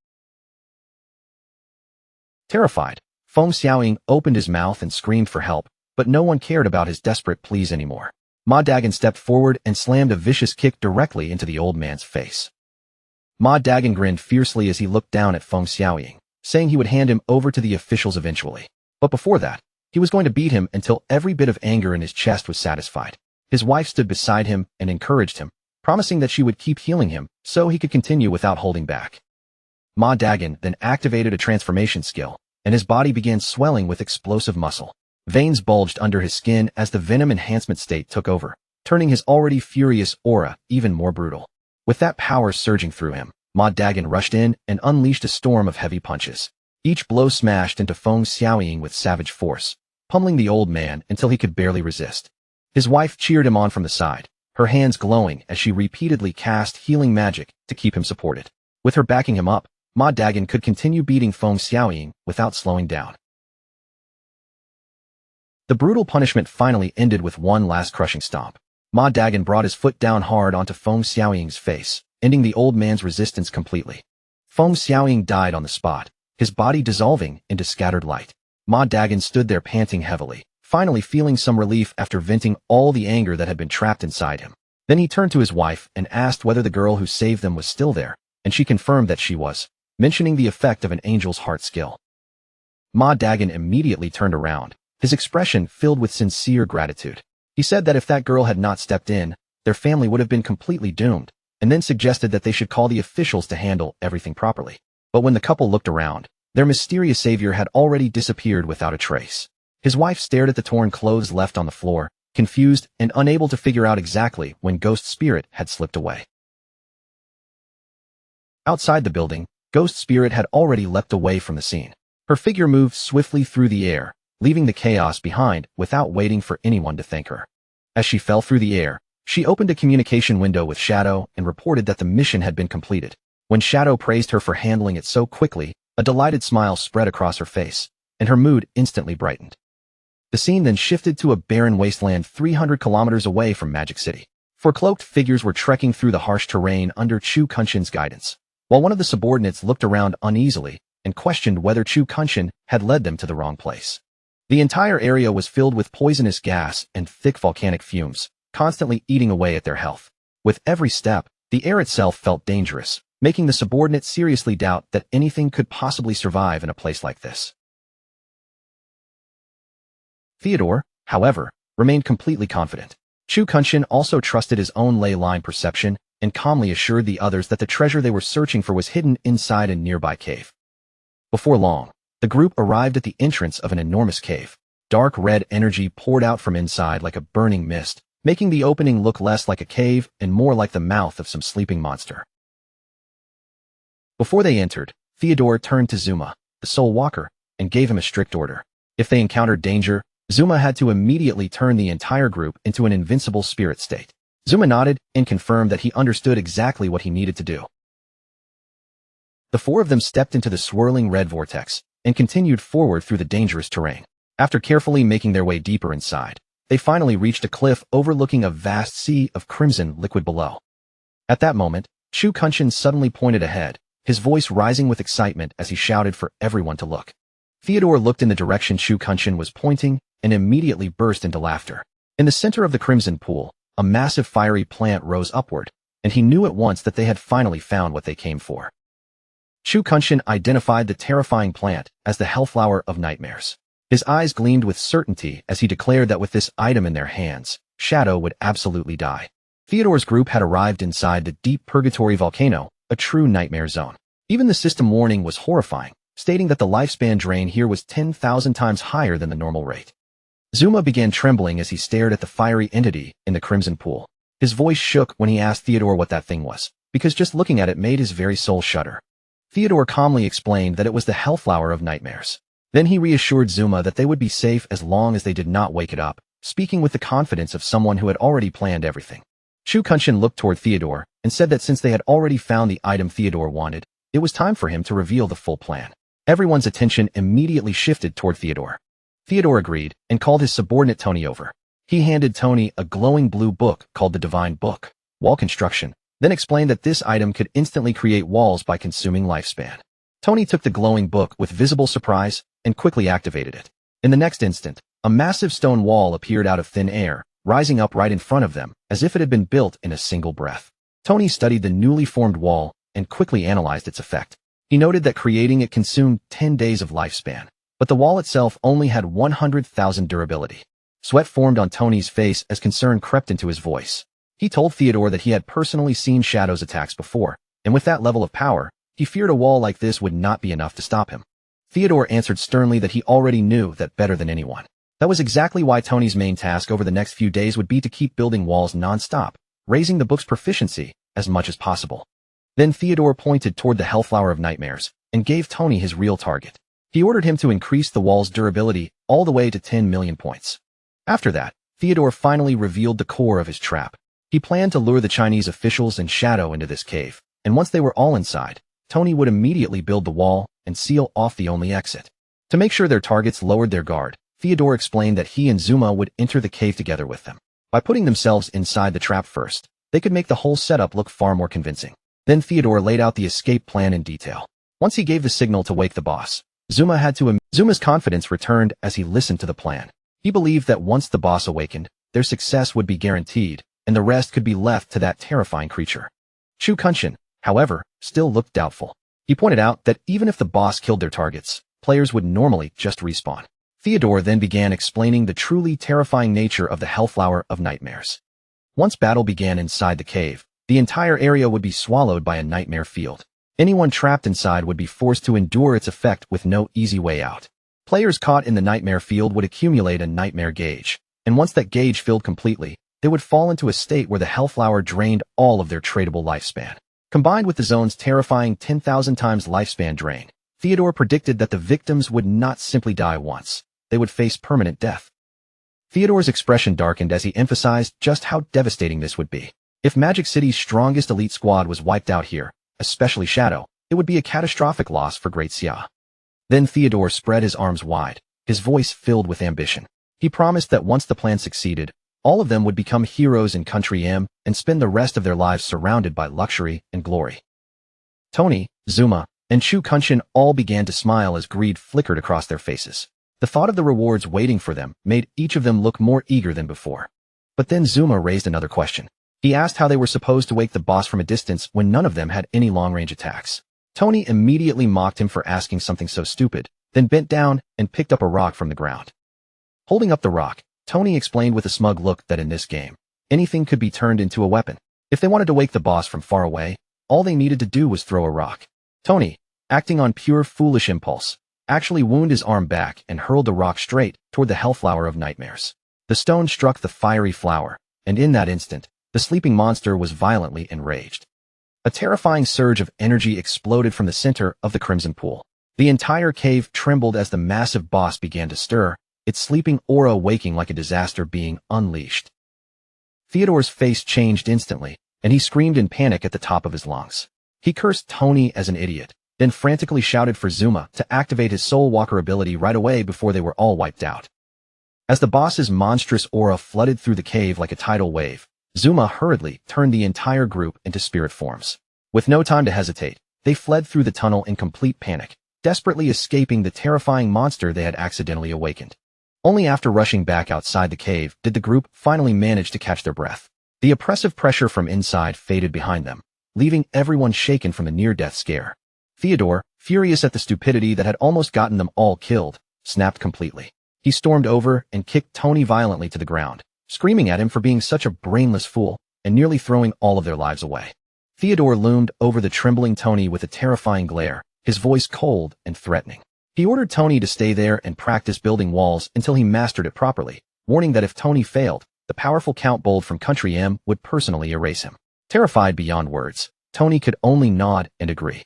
Terrified, Feng Xiaoying opened his mouth and screamed for help, but no one cared about his desperate pleas anymore. Ma Dagon stepped forward and slammed a vicious kick directly into the old man's face. Ma Dagon grinned fiercely as he looked down at Feng Xiaoying, saying he would hand him over to the officials eventually. But before that, he was going to beat him until every bit of anger in his chest was satisfied. His wife stood beside him and encouraged him, promising that she would keep healing him so he could continue without holding back. Ma Dagon then activated a transformation skill, and his body began swelling with explosive muscle. Veins bulged under his skin as the venom enhancement state took over, turning his already furious aura even more brutal. With that power surging through him, Ma Dagon rushed in and unleashed a storm of heavy punches. Each blow smashed into Feng Xiaoying with savage force, pummeling the old man until he could barely resist. His wife cheered him on from the side, her hands glowing as she repeatedly cast healing magic to keep him supported. With her backing him up, Ma Dagon could continue beating Feng Xiaoying without slowing down. The brutal punishment finally ended with one last crushing stomp. Ma Dagon brought his foot down hard onto Feng Xiaoying's face, ending the old man's resistance completely. Feng Xiaoying died on the spot, his body dissolving into scattered light. Ma Dagon stood there panting heavily, finally feeling some relief after venting all the anger that had been trapped inside him. Then he turned to his wife and asked whether the girl who saved them was still there, and she confirmed that she was, mentioning the effect of an angel's heart skill. Ma Dagon immediately turned around, his expression filled with sincere gratitude. He said that if that girl had not stepped in, their family would have been completely doomed, and then suggested that they should call the officials to handle everything properly. But when the couple looked around, their mysterious savior had already disappeared without a trace. His wife stared at the torn clothes left on the floor, confused and unable to figure out exactly when Ghost Spirit had slipped away. Outside the building, Ghost Spirit had already leapt away from the scene. Her figure moved swiftly through the air, leaving the chaos behind without waiting for anyone to thank her. As she fell through the air, she opened a communication window with Shadow and reported that the mission had been completed. When Shadow praised her for handling it so quickly, a delighted smile spread across her face, and her mood instantly brightened. The scene then shifted to a barren wasteland 300 kilometers away from Magic City. Four cloaked figures were trekking through the harsh terrain under Chu Kunshin's guidance, while one of the subordinates looked around uneasily and questioned whether Chu Kunshin had led them to the wrong place. The entire area was filled with poisonous gas and thick volcanic fumes, constantly eating away at their health. With every step, the air itself felt dangerous, making the subordinates seriously doubt that anything could possibly survive in a place like this. Theodore, however, remained completely confident. Chu Kunshin also trusted his own ley line perception and calmly assured the others that the treasure they were searching for was hidden inside a nearby cave. Before long, the group arrived at the entrance of an enormous cave. Dark red energy poured out from inside like a burning mist, making the opening look less like a cave and more like the mouth of some sleeping monster. Before they entered, Theodore turned to Zuma, the Soul Walker, and gave him a strict order. If they encountered danger, Zuma had to immediately turn the entire group into an invincible spirit state. Zuma nodded and confirmed that he understood exactly what he needed to do. The four of them stepped into the swirling red vortex and continued forward through the dangerous terrain. After carefully making their way deeper inside, they finally reached a cliff overlooking a vast sea of crimson liquid below. At that moment, Chu Kunshin suddenly pointed ahead, his voice rising with excitement as he shouted for everyone to look. Theodore looked in the direction Chu Kunshin was pointing and immediately burst into laughter. In the center of the crimson pool, a massive fiery plant rose upward, and he knew at once that they had finally found what they came for. Chu Kunshin identified the terrifying plant as the Hellflower of Nightmares. His eyes gleamed with certainty as he declared that with this item in their hands, Shadow would absolutely die. Theodore's group had arrived inside the deep purgatory volcano, a true nightmare zone. Even the system warning was horrifying, stating that the lifespan drain here was 10,000 times higher than the normal rate. Zuma began trembling as he stared at the fiery entity in the crimson pool. His voice shook when he asked Theodore what that thing was, because just looking at it made his very soul shudder. Theodore calmly explained that it was the Hellflower of Nightmares. Then he reassured Zuma that they would be safe as long as they did not wake it up, speaking with the confidence of someone who had already planned everything. Chu Kunshin looked toward Theodore and said that since they had already found the item Theodore wanted, it was time for him to reveal the full plan. Everyone's attention immediately shifted toward Theodore. Theodore agreed and called his subordinate Tony over. He handed Tony a glowing blue book called the Divine Book, Wall Construction, then explained that this item could instantly create walls by consuming lifespan. Tony took the glowing book with visible surprise and quickly activated it. In the next instant, a massive stone wall appeared out of thin air, rising up right in front of them, as if it had been built in a single breath. Tony studied the newly formed wall and quickly analyzed its effect. He noted that creating it consumed 10 days of lifespan, but the wall itself only had 100,000 durability. Sweat formed on Tony's face as concern crept into his voice. He told Theodore that he had personally seen Shadow's attacks before, and with that level of power, he feared a wall like this would not be enough to stop him. Theodore answered sternly that he already knew that better than anyone. That was exactly why Tony's main task over the next few days would be to keep building walls non-stop, raising the book's proficiency as much as possible. Then Theodore pointed toward the Hellflower of Nightmares and gave Tony his real target. He ordered him to increase the wall's durability all the way to 10 million points. After that, Theodore finally revealed the core of his trap. He planned to lure the Chinese officials and Shadow into this cave, and once they were all inside, Tony would immediately build the wall and seal off the only exit. To make sure their targets lowered their guard, Theodore explained that he and Zuma would enter the cave together with them. By putting themselves inside the trap first, they could make the whole setup look far more convincing. Then Theodore laid out the escape plan in detail. Once he gave the signal to wake the boss, Zuma's confidence returned as he listened to the plan. He believed that once the boss awakened, their success would be guaranteed, and the rest could be left to that terrifying creature. Chu Kunshin, however, still looked doubtful. He pointed out that even if the boss killed their targets, players would normally just respawn. Theodore then began explaining the truly terrifying nature of the Hellflower of Nightmares. Once battle began inside the cave, the entire area would be swallowed by a nightmare field. Anyone trapped inside would be forced to endure its effect with no easy way out. Players caught in the nightmare field would accumulate a nightmare gauge, and once that gauge filled completely, they would fall into a state where the Hellflower drained all of their tradable lifespan. Combined with the zone's terrifying 10,000 times lifespan drain, Theodore predicted that the victims would not simply die once. They would face permanent death. Theodore's expression darkened as he emphasized just how devastating this would be. If Magic City's strongest elite squad was wiped out here, especially Shadow, it would be a catastrophic loss for Great Xia. Then Theodore spread his arms wide, his voice filled with ambition. He promised that once the plan succeeded, all of them would become heroes in Country M and spend the rest of their lives surrounded by luxury and glory. Tony, Zuma, and Chu Kunshin all began to smile as greed flickered across their faces. The thought of the rewards waiting for them made each of them look more eager than before. But then Zuma raised another question. He asked how they were supposed to wake the boss from a distance when none of them had any long-range attacks. Tony immediately mocked him for asking something so stupid, then bent down and picked up a rock from the ground. Holding up the rock, Tony explained with a smug look that in this game, anything could be turned into a weapon. If they wanted to wake the boss from far away, all they needed to do was throw a rock. Tony, acting on pure foolish impulse, actually wounded his arm back and hurled the rock straight toward the Hellflower of Nightmares. The stone struck the fiery flower, and in that instant, the sleeping monster was violently enraged. A terrifying surge of energy exploded from the center of the Crimson Pool. The entire cave trembled as the massive boss began to stir, its sleeping aura waking like a disaster being unleashed. Theodore's face changed instantly, and he screamed in panic at the top of his lungs. He cursed Tony as an idiot, then frantically shouted for Zuma to activate his Soul Walker ability right away before they were all wiped out. As the boss's monstrous aura flooded through the cave like a tidal wave, Zuma hurriedly turned the entire group into spirit forms. With no time to hesitate, they fled through the tunnel in complete panic, desperately escaping the terrifying monster they had accidentally awakened. Only after rushing back outside the cave did the group finally manage to catch their breath. The oppressive pressure from inside faded behind them, leaving everyone shaken from the near-death scare. Theodore, furious at the stupidity that had almost gotten them all killed, snapped completely. He stormed over and kicked Tony violently to the ground, screaming at him for being such a brainless fool and nearly throwing all of their lives away. Theodore loomed over the trembling Tony with a terrifying glare, his voice cold and threatening. He ordered Tony to stay there and practice building walls until he mastered it properly, warning that if Tony failed, the powerful Count Bold from Country M would personally erase him. Terrified beyond words, Tony could only nod and agree.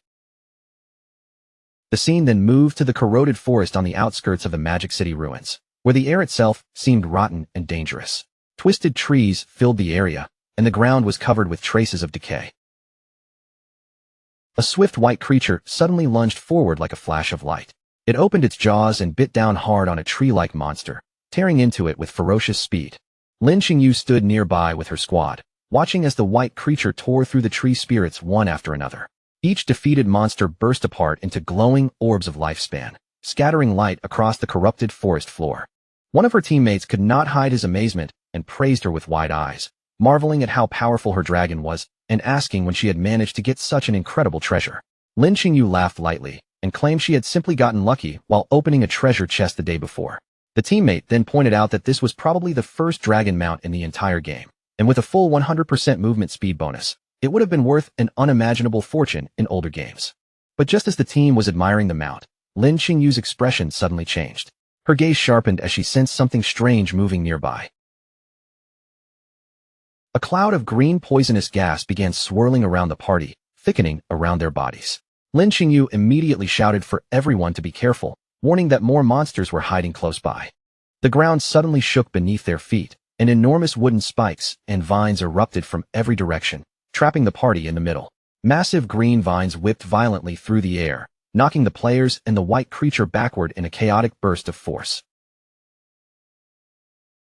The scene then moved to the corroded forest on the outskirts of the Magic City ruins, where the air itself seemed rotten and dangerous. Twisted trees filled the area, and the ground was covered with traces of decay. A swift white creature suddenly lunged forward like a flash of light. It opened its jaws and bit down hard on a tree-like monster, tearing into it with ferocious speed. Lin Xingyu stood nearby with her squad, watching as the white creature tore through the tree spirits one after another. Each defeated monster burst apart into glowing orbs of lifespan, scattering light across the corrupted forest floor. One of her teammates could not hide his amazement and praised her with wide eyes, marveling at how powerful her dragon was and asking when she had managed to get such an incredible treasure. Lin Xingyu laughed lightly and claimed she had simply gotten lucky while opening a treasure chest the day before. The teammate then pointed out that this was probably the first dragon mount in the entire game, and with a full 100% movement speed bonus, it would have been worth an unimaginable fortune in older games. But just as the team was admiring the mount, Lin Xingyu's expression suddenly changed. Her gaze sharpened as she sensed something strange moving nearby. A cloud of green poisonous gas began swirling around the party, thickening around their bodies. Lin Xingyu immediately shouted for everyone to be careful, warning that more monsters were hiding close by. The ground suddenly shook beneath their feet, and enormous wooden spikes and vines erupted from every direction, trapping the party in the middle. Massive green vines whipped violently through the air, knocking the players and the white creature backward in a chaotic burst of force.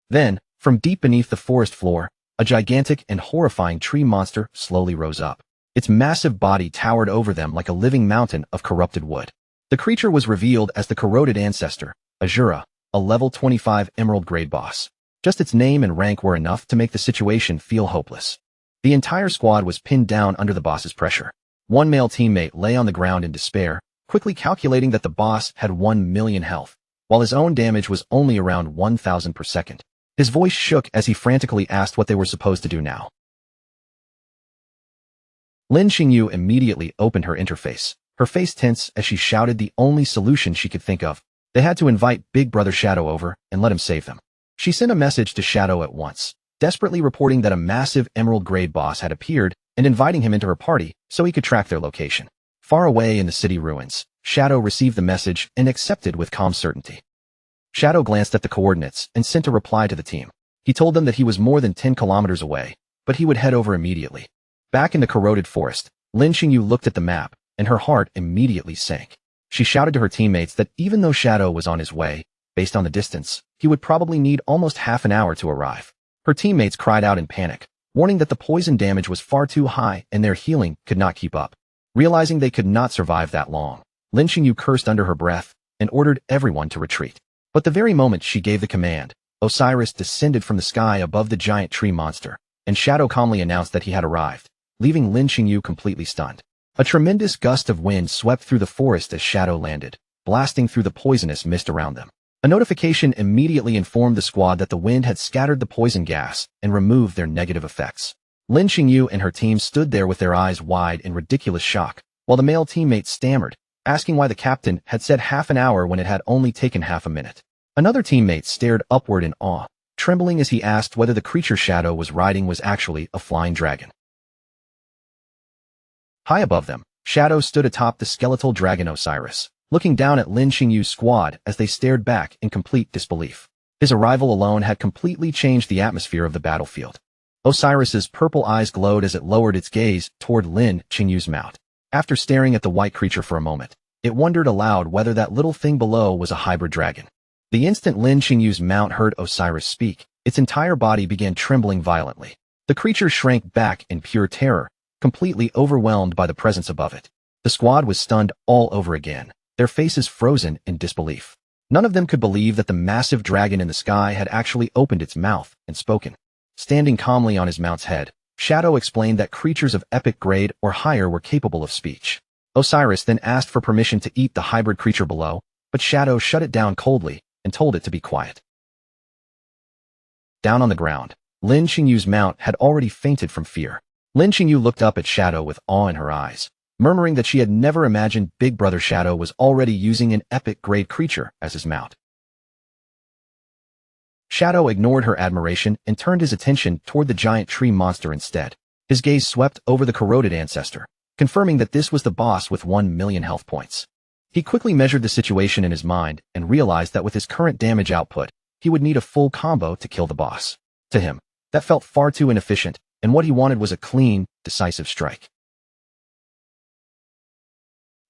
Then, from deep beneath the forest floor, a gigantic and horrifying tree monster slowly rose up. Its massive body towered over them like a living mountain of corrupted wood. The creature was revealed as the corroded ancestor, Azura, a level 25 emerald-grade boss. Just its name and rank were enough to make the situation feel hopeless. The entire squad was pinned down under the boss's pressure. One male teammate lay on the ground in despair, quickly calculating that the boss had 1 million health, while his own damage was only around 1,000 per second. His voice shook as he frantically asked what they were supposed to do now. Lin Xingyu immediately opened her interface, her face tense as she shouted the only solution she could think of. They had to invite Big Brother Shadow over and let him save them. She sent a message to Shadow at once, desperately reporting that a massive emerald-grade boss had appeared and inviting him into her party so he could track their location. Far away in the city ruins, Shadow received the message and accepted with calm certainty. Shadow glanced at the coordinates and sent a reply to the team. He told them that he was more than 10 kilometers away, but he would head over immediately. Back in the corroded forest, Lin Xingyu looked at the map, and her heart immediately sank. She shouted to her teammates that even though Shadow was on his way, based on the distance, he would probably need almost half an hour to arrive. Her teammates cried out in panic, warning that the poison damage was far too high and their healing could not keep up. Realizing they could not survive that long, Lin Xingyu cursed under her breath and ordered everyone to retreat. But the very moment she gave the command, Osiris descended from the sky above the giant tree monster, and Shadow calmly announced that he had arrived, leaving Lin Qingyu completely stunned. A tremendous gust of wind swept through the forest as Shadow landed, blasting through the poisonous mist around them. A notification immediately informed the squad that the wind had scattered the poison gas and removed their negative effects. Lin Qingyu and her team stood there with their eyes wide in ridiculous shock, while the male teammate stammered, asking why the captain had said half an hour when it had only taken half a minute. Another teammate stared upward in awe, trembling as he asked whether the creature Shadow was riding was actually a flying dragon. High above them, Shadow stood atop the skeletal dragon Osiris, looking down at Lin Qingyu's squad as they stared back in complete disbelief. His arrival alone had completely changed the atmosphere of the battlefield. Osiris's purple eyes glowed as it lowered its gaze toward Lin Qingyu's mount. After staring at the white creature for a moment, it wondered aloud whether that little thing below was a hybrid dragon. The instant Lin Qingyu's mount heard Osiris speak, its entire body began trembling violently. The creature shrank back in pure terror, completely overwhelmed by the presence above it. The squad was stunned all over again, their faces frozen in disbelief. None of them could believe that the massive dragon in the sky had actually opened its mouth and spoken. Standing calmly on his mount's head, Shadow explained that creatures of epic grade or higher were capable of speech. Osiris then asked for permission to eat the hybrid creature below, but Shadow shut it down coldly and told it to be quiet. Down on the ground, Lin Qingyu's mount had already fainted from fear. Lin Qingyu looked up at Shadow with awe in her eyes, murmuring that she had never imagined Big Brother Shadow was already using an epic-grade creature as his mount. Shadow ignored her admiration and turned his attention toward the giant tree monster instead. His gaze swept over the corroded ancestor, confirming that this was the boss with 1 million health points. He quickly measured the situation in his mind and realized that with his current damage output, he would need a full combo to kill the boss. To him, that felt far too inefficient, and what he wanted was a clean, decisive strike.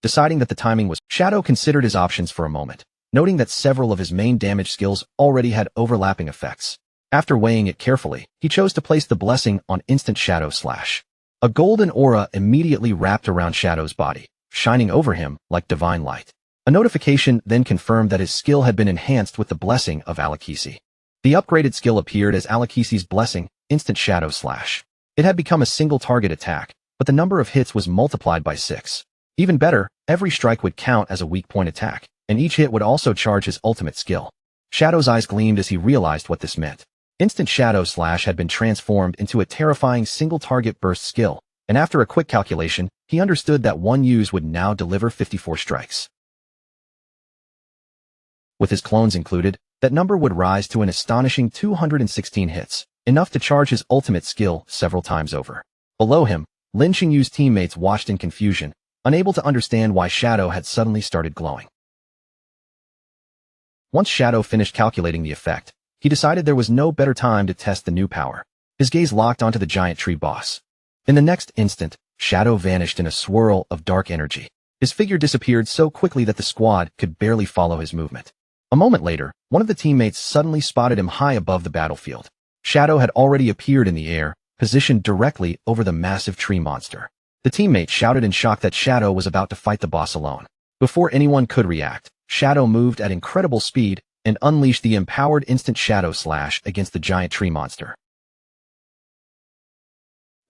Deciding that the timing was, Shadow considered his options for a moment, noting that several of his main damage skills already had overlapping effects. After weighing it carefully, he chose to place the blessing on instant Shadow Slash. A golden aura immediately wrapped around Shadow's body, shining over him like divine light. A notification then confirmed that his skill had been enhanced with the blessing of Alakisi. The upgraded skill appeared as Alakisi's blessing, Instant Shadow Slash. It had become a single target attack, but the number of hits was multiplied by 6. Even better, every strike would count as a weak point attack, and each hit would also charge his ultimate skill. Shadow's eyes gleamed as he realized what this meant. Instant Shadow Slash had been transformed into a terrifying single target burst skill, and after a quick calculation, he understood that one use would now deliver 54 strikes. With his clones included, that number would rise to an astonishing 216 hits, enough to charge his ultimate skill several times over. Below him, Lin Qingyu's teammates watched in confusion, unable to understand why Shadow had suddenly started glowing. Once Shadow finished calculating the effect, he decided there was no better time to test the new power. His gaze locked onto the giant tree boss. In the next instant, Shadow vanished in a swirl of dark energy. His figure disappeared so quickly that the squad could barely follow his movement. A moment later, one of the teammates suddenly spotted him high above the battlefield. Shadow had already appeared in the air, positioned directly over the massive tree monster. The teammate shouted in shock that Shadow was about to fight the boss alone. Before anyone could react, Shadow moved at incredible speed and unleashed the empowered instant Shadow Slash against the giant tree monster.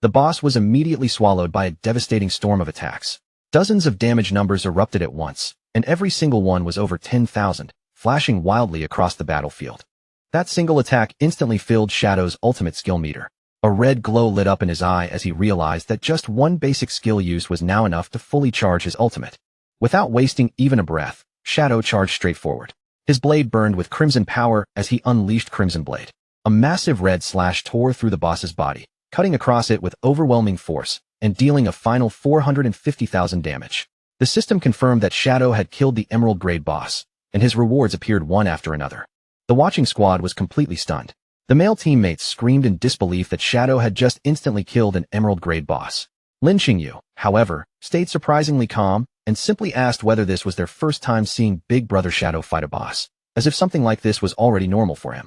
The boss was immediately swallowed by a devastating storm of attacks. Dozens of damage numbers erupted at once, and every single one was over 10,000, flashing wildly across the battlefield. That single attack instantly filled Shadow's ultimate skill meter. A red glow lit up in his eye as he realized that just one basic skill use was now enough to fully charge his ultimate. Without wasting even a breath, Shadow charged straight forward. His blade burned with crimson power as he unleashed Crimson Blade. A massive red slash tore through the boss's body, cutting across it with overwhelming force and dealing a final 450,000 damage. The system confirmed that Shadow had killed the Emerald Grade boss, and his rewards appeared one after another. The watching squad was completely stunned. The male teammates screamed in disbelief that Shadow had just instantly killed an Emerald Grade boss. Lin Qingyu, however, stayed surprisingly calm and simply asked whether this was their first time seeing Big Brother Shadow fight a boss, as if something like this was already normal for him.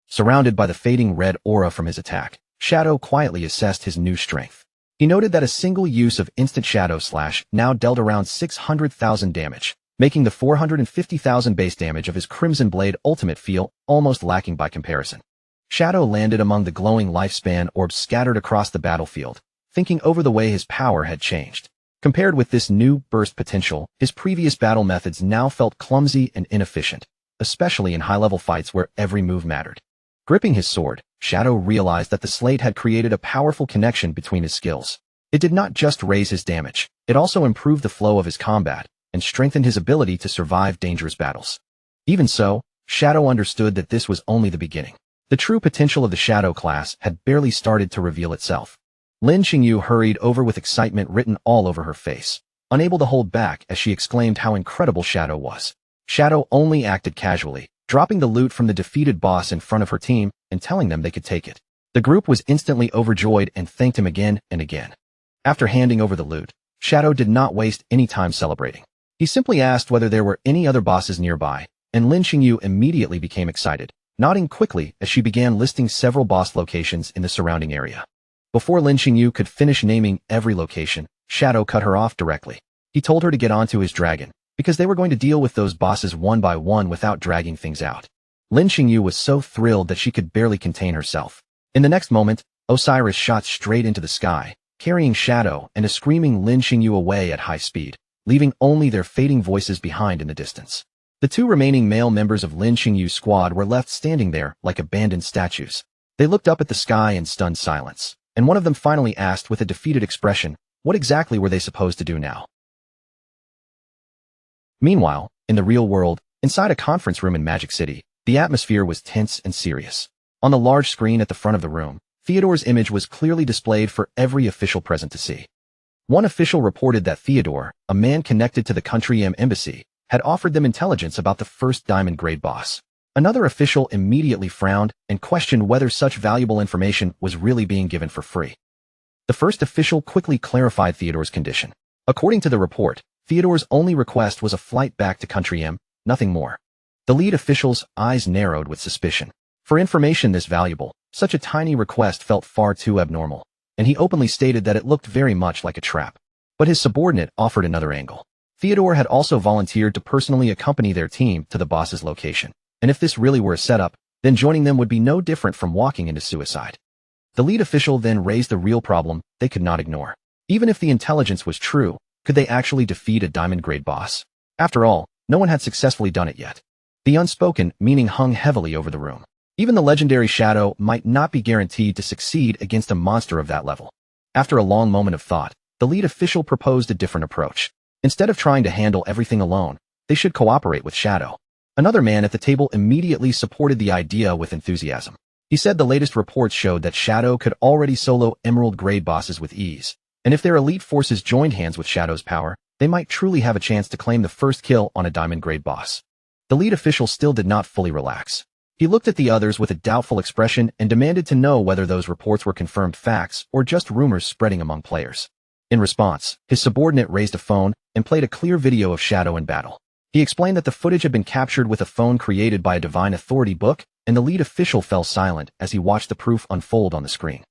Surrounded by the fading red aura from his attack, Shadow quietly assessed his new strength. He noted that a single use of instant Shadow Slash now dealt around 600,000 damage, making the 450,000 base damage of his Crimson Blade ultimate feel almost lacking by comparison. Shadow landed among the glowing lifespan orbs scattered across the battlefield, thinking over the way his power had changed. Compared with this new burst potential, his previous battle methods now felt clumsy and inefficient, especially in high-level fights where every move mattered. Gripping his sword, Shadow realized that the slate had created a powerful connection between his skills. It did not just raise his damage, it also improved the flow of his combat and strengthened his ability to survive dangerous battles. Even so, Shadow understood that this was only the beginning. The true potential of the Shadow class had barely started to reveal itself. Lin Xingyu hurried over with excitement written all over her face, unable to hold back as she exclaimed how incredible Shadow was. Shadow only acted casually, dropping the loot from the defeated boss in front of her team and telling them they could take it. The group was instantly overjoyed and thanked him again and again. After handing over the loot, Shadow did not waste any time celebrating. He simply asked whether there were any other bosses nearby, and Lin Xingyu immediately became excited, nodding quickly as she began listing several boss locations in the surrounding area. Before Lin Xingyu could finish naming every location, Shadow cut her off directly. He told her to get onto his dragon, because they were going to deal with those bosses one by one without dragging things out. Lin Xingyu was so thrilled that she could barely contain herself. In the next moment, Osiris shot straight into the sky, carrying Shadow and a screaming Lin Xingyu away at high speed, leaving only their fading voices behind in the distance. The two remaining male members of Lin Xingyu's squad were left standing there like abandoned statues. They looked up at the sky in stunned silence, and one of them finally asked with a defeated expression, what exactly were they supposed to do now? Meanwhile, in the real world, inside a conference room in Magic City, the atmosphere was tense and serious. On the large screen at the front of the room, Theodore's image was clearly displayed for every official present to see. One official reported that Theodore, a man connected to the Country M embassy, had offered them intelligence about the first diamond grade boss. Another official immediately frowned and questioned whether such valuable information was really being given for free. The first official quickly clarified Theodore's condition. According to the report, Theodore's only request was a flight back to Country M, nothing more. The lead official's eyes narrowed with suspicion. For information this valuable, such a tiny request felt far too abnormal, and he openly stated that it looked very much like a trap. But his subordinate offered another angle. Theodore had also volunteered to personally accompany their team to the boss's location, and if this really were a setup, then joining them would be no different from walking into suicide. The lead official then raised the real problem they could not ignore. Even if the intelligence was true, could they actually defeat a diamond-grade boss? After all, no one had successfully done it yet. The unspoken meaning hung heavily over the room. Even the legendary Shadow might not be guaranteed to succeed against a monster of that level. After a long moment of thought, the lead official proposed a different approach. Instead of trying to handle everything alone, they should cooperate with Shadow. Another man at the table immediately supported the idea with enthusiasm. He said the latest reports showed that Shadow could already solo emerald-grade bosses with ease, and if their elite forces joined hands with Shadow's power, they might truly have a chance to claim the first kill on a diamond-grade boss. The lead official still did not fully relax. He looked at the others with a doubtful expression and demanded to know whether those reports were confirmed facts or just rumors spreading among players. In response, his subordinate raised a phone and played a clear video of Shadow in battle. He explained that the footage had been captured with a phone created by a Divine Authority book, and the lead official fell silent as he watched the proof unfold on the screen.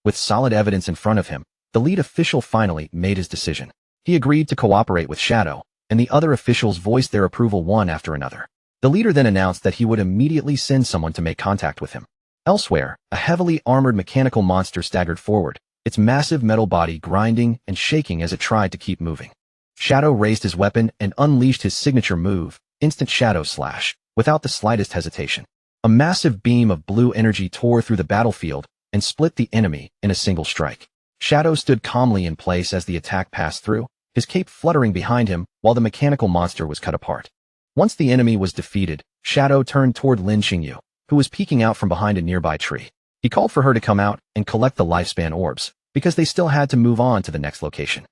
With solid evidence in front of him, the lead official finally made his decision. He agreed to cooperate with Shadow, and the other officials voiced their approval one after another. The leader then announced that he would immediately send someone to make contact with him. Elsewhere, a heavily armored mechanical monster staggered forward, its massive metal body grinding and shaking as it tried to keep moving. Shadow raised his weapon and unleashed his signature move, Instant Shadow Slash, without the slightest hesitation. A massive beam of blue energy tore through the battlefield and split the enemy in a single strike. Shadow stood calmly in place as the attack passed through, his cape fluttering behind him while the mechanical monster was cut apart. Once the enemy was defeated, Shadow turned toward Lin Xingyu, who was peeking out from behind a nearby tree. He called for her to come out and collect the lifespan orbs, because they still had to move on to the next location.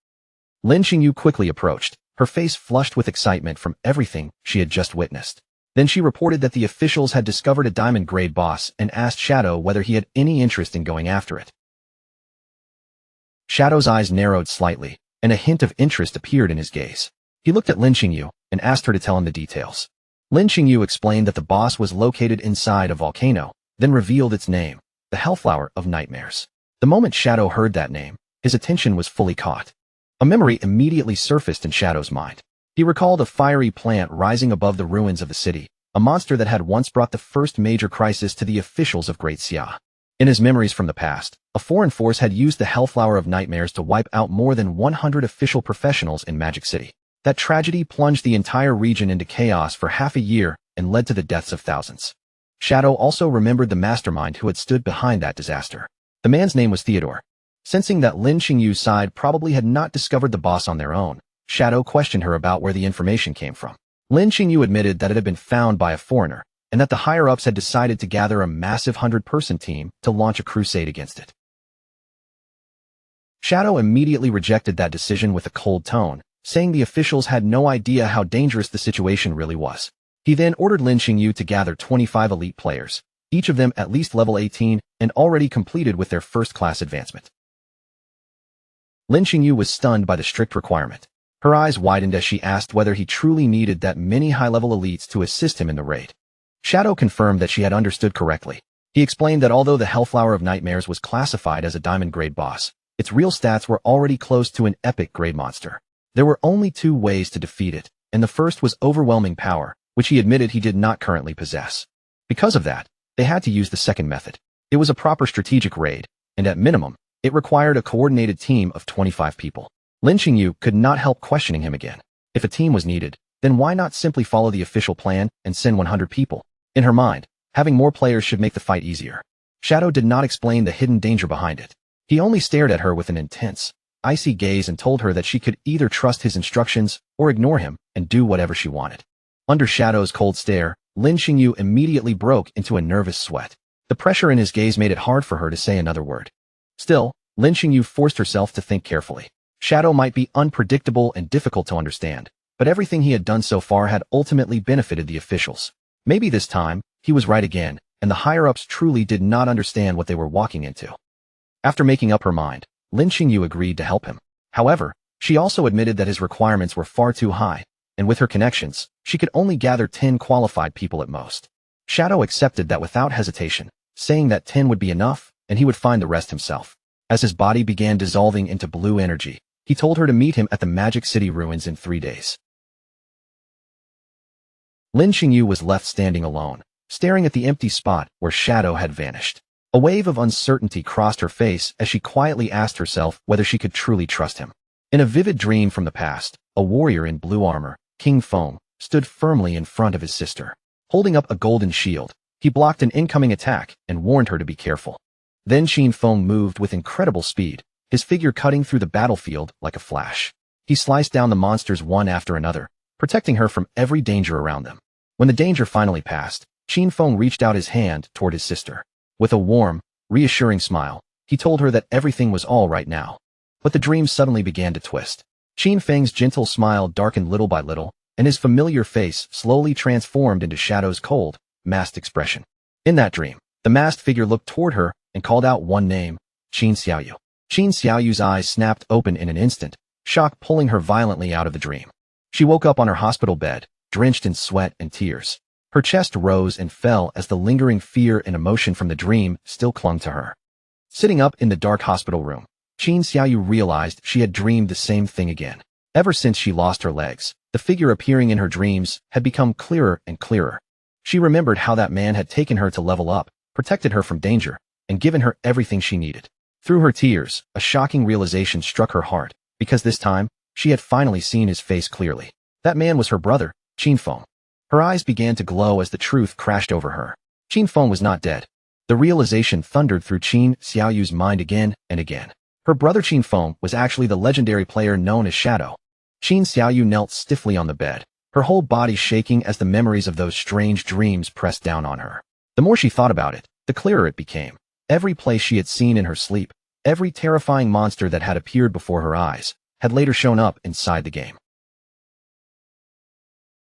Lin Xingyu quickly approached, her face flushed with excitement from everything she had just witnessed. Then she reported that the officials had discovered a diamond-grade boss and asked Shadow whether he had any interest in going after it. Shadow's eyes narrowed slightly, and a hint of interest appeared in his gaze. He looked at Lin Xingyu and asked her to tell him the details. Lin Xingyu explained that the boss was located inside a volcano, then revealed its name, the Hellflower of Nightmares. The moment Shadow heard that name, his attention was fully caught. A memory immediately surfaced in Shadow's mind. He recalled a fiery plant rising above the ruins of the city, a monster that had once brought the first major crisis to the officials of Great Xia. In his memories from the past, a foreign force had used the Hellflower of Nightmares to wipe out more than 100 official professionals in Magic City. That tragedy plunged the entire region into chaos for half a year and led to the deaths of thousands. Shadow also remembered the mastermind who had stood behind that disaster. The man's name was Theodore. Sensing that Lin Qingyu's side probably had not discovered the boss on their own, Shadow questioned her about where the information came from. Lin Qingyu admitted that it had been found by a foreigner, and that the higher-ups had decided to gather a massive 100-person team to launch a crusade against it. Shadow immediately rejected that decision with a cold tone, saying the officials had no idea how dangerous the situation really was. He then ordered Lin Qingyu to gather 25 elite players, each of them at least level 18 and already completed with their first-class advancement. Lin Qingyu was stunned by the strict requirement. Her eyes widened as she asked whether he truly needed that many high-level elites to assist him in the raid. Shadow confirmed that she had understood correctly. He explained that although the Hellflower of Nightmares was classified as a diamond-grade boss, its real stats were already close to an epic-grade monster. There were only two ways to defeat it, and the first was overwhelming power, which he admitted he did not currently possess. Because of that, they had to use the second method. It was a proper strategic raid, and at minimum, it required a coordinated team of 25 people. Lin Qingyu could not help questioning him again. If a team was needed, then why not simply follow the official plan and send 100 people? In her mind, having more players should make the fight easier. Shadow did not explain the hidden danger behind it. He only stared at her with an intense, icy gaze and told her that she could either trust his instructions or ignore him and do whatever she wanted. Under Shadow's cold stare, Lin Qingyu immediately broke into a nervous sweat. The pressure in his gaze made it hard for her to say another word. Still, Lin Qingyu forced herself to think carefully. Shadow might be unpredictable and difficult to understand, but everything he had done so far had ultimately benefited the officials. Maybe this time, he was right again, and the higher-ups truly did not understand what they were walking into. After making up her mind, Lin Qingyu agreed to help him. However, she also admitted that his requirements were far too high, and with her connections, she could only gather 10 qualified people at most. Shadow accepted that without hesitation, saying that 10 would be enough, and he would find the rest himself. As his body began dissolving into blue energy, he told her to meet him at the Magic City ruins in 3 days. Lin Qingyu was left standing alone, staring at the empty spot where Shadow had vanished. A wave of uncertainty crossed her face as she quietly asked herself whether she could truly trust him. In a vivid dream from the past, a warrior in blue armor, King Feng, stood firmly in front of his sister. Holding up a golden shield, he blocked an incoming attack and warned her to be careful. Then Qin Feng moved with incredible speed, his figure cutting through the battlefield like a flash. He sliced down the monsters one after another, protecting her from every danger around them. When the danger finally passed, Qin Feng reached out his hand toward his sister. With a warm, reassuring smile, he told her that everything was all right now. But the dream suddenly began to twist. Qin Feng's gentle smile darkened little by little, and his familiar face slowly transformed into Shadow's cold, masked expression. In that dream, the masked figure looked toward her and called out one name, Qin Xiaoyu. Qin Xiaoyu's eyes snapped open in an instant, shock pulling her violently out of the dream. She woke up on her hospital bed, drenched in sweat and tears. Her chest rose and fell as the lingering fear and emotion from the dream still clung to her. Sitting up in the dark hospital room, Qin Xiaoyu realized she had dreamed the same thing again. Ever since she lost her legs, the figure appearing in her dreams had become clearer and clearer. She remembered how that man had taken her to level up, protected her from danger, and given her everything she needed. Through her tears, a shocking realization struck her heart, because this time, she had finally seen his face clearly. That man was her brother, Qin Feng. Her eyes began to glow as the truth crashed over her. Qin Feng was not dead. The realization thundered through Qin Xiaoyu's mind again and again. Her brother Qin Feng was actually the legendary player known as Shadow. Qin Xiaoyu knelt stiffly on the bed, her whole body shaking as the memories of those strange dreams pressed down on her. The more she thought about it, the clearer it became. Every place she had seen in her sleep, every terrifying monster that had appeared before her eyes, had later shown up inside the game.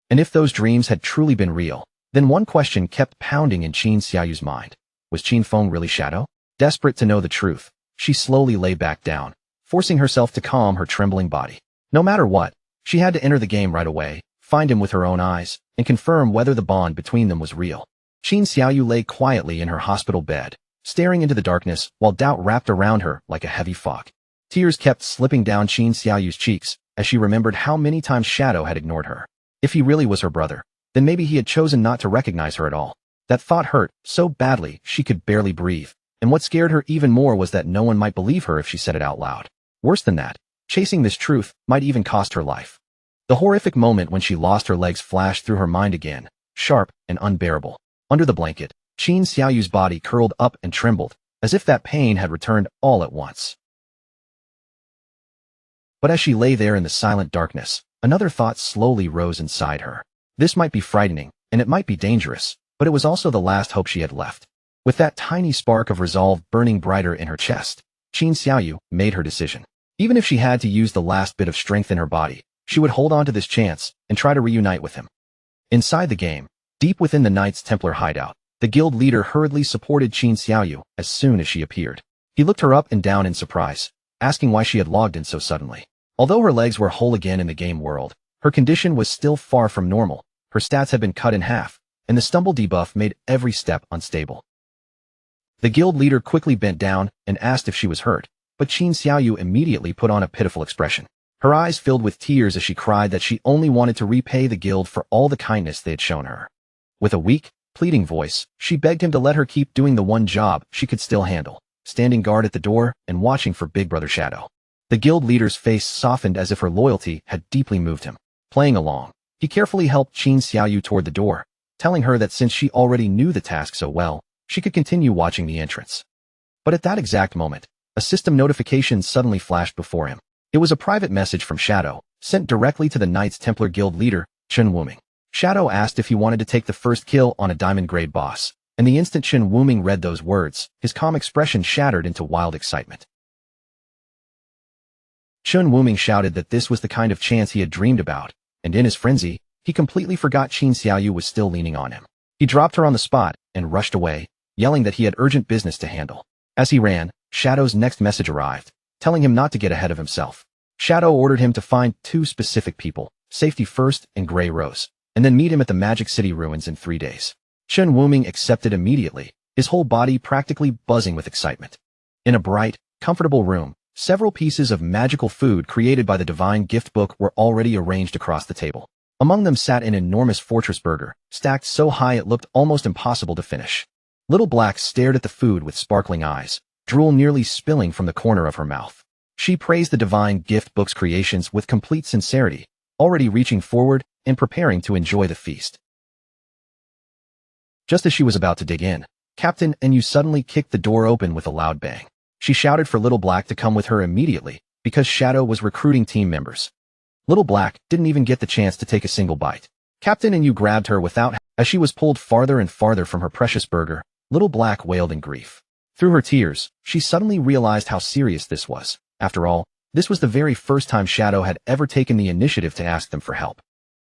And if those dreams had truly been real, then one question kept pounding in Qin Xiaoyu's mind. Was Qin Feng really Shadow? Desperate to know the truth, she slowly lay back down, forcing herself to calm her trembling body. No matter what, she had to enter the game right away, find him with her own eyes, and confirm whether the bond between them was real. Qin Xiaoyu lay quietly in her hospital bed, staring into the darkness while doubt wrapped around her like a heavy fog. Tears kept slipping down Qin Xiaoyu's cheeks, as she remembered how many times Shadow had ignored her. If he really was her brother, then maybe he had chosen not to recognize her at all. That thought hurt so badly she could barely breathe, and what scared her even more was that no one might believe her if she said it out loud. Worse than that, chasing this truth might even cost her life. The horrific moment when she lost her legs flashed through her mind again, sharp and unbearable. Under the blanket, Qin Xiaoyu's body curled up and trembled, as if that pain had returned all at once. But as she lay there in the silent darkness, another thought slowly rose inside her. This might be frightening, and it might be dangerous, but it was also the last hope she had left. With that tiny spark of resolve burning brighter in her chest, Qin Xiaoyu made her decision. Even if she had to use the last bit of strength in her body, she would hold on to this chance and try to reunite with him. Inside the game, deep within the Knights Templar hideout, the guild leader hurriedly supported Qin Xiaoyu as soon as she appeared. He looked her up and down in surprise, asking why she had logged in so suddenly. Although her legs were whole again in the game world, her condition was still far from normal. Her stats had been cut in half, and the stumble debuff made every step unstable. The guild leader quickly bent down and asked if she was hurt, but Qin Xiaoyu immediately put on a pitiful expression. Her eyes filled with tears as she cried that she only wanted to repay the guild for all the kindness they had shown her. With a weak, pleading voice, she begged him to let her keep doing the one job she could still handle, standing guard at the door and watching for Big Brother Shadow. The guild leader's face softened as if her loyalty had deeply moved him. Playing along, he carefully helped Qin Xiaoyu toward the door, telling her that since she already knew the task so well, she could continue watching the entrance. But at that exact moment, a system notification suddenly flashed before him. It was a private message from Shadow, sent directly to the Knights Templar Guild leader, Chen Wuming. Shadow asked if he wanted to take the first kill on a diamond-grade boss, and the instant Chen Wuming read those words, his calm expression shattered into wild excitement. Chen Wuming shouted that this was the kind of chance he had dreamed about, and in his frenzy, he completely forgot Qin Xiaoyu was still leaning on him. He dropped her on the spot and rushed away, yelling that he had urgent business to handle. As he ran, Shadow's next message arrived, telling him not to get ahead of himself. Shadow ordered him to find 2 specific people, Safety First and Grey Rose, and then meet him at the Magic City ruins in 3 days. Chen Wuming accepted immediately, his whole body practically buzzing with excitement. In a bright, comfortable room, several pieces of magical food created by the Divine Gift Book were already arranged across the table. Among them sat an enormous fortress burger, stacked so high it looked almost impossible to finish. Little Black stared at the food with sparkling eyes, drool nearly spilling from the corner of her mouth. She praised the Divine Gift Book's creations with complete sincerity, already reaching forward and preparing to enjoy the feast. Just as she was about to dig in, Captain Enyu suddenly kicked the door open with a loud bang. She shouted for Little Black to come with her immediately, because Shadow was recruiting team members. Little Black didn't even get the chance to take a single bite. Captain Enyu grabbed her as she was pulled farther and farther from her precious burger. Little Black wailed in grief. Through her tears, she suddenly realized how serious this was. After all, this was the very first time Shadow had ever taken the initiative to ask them for help.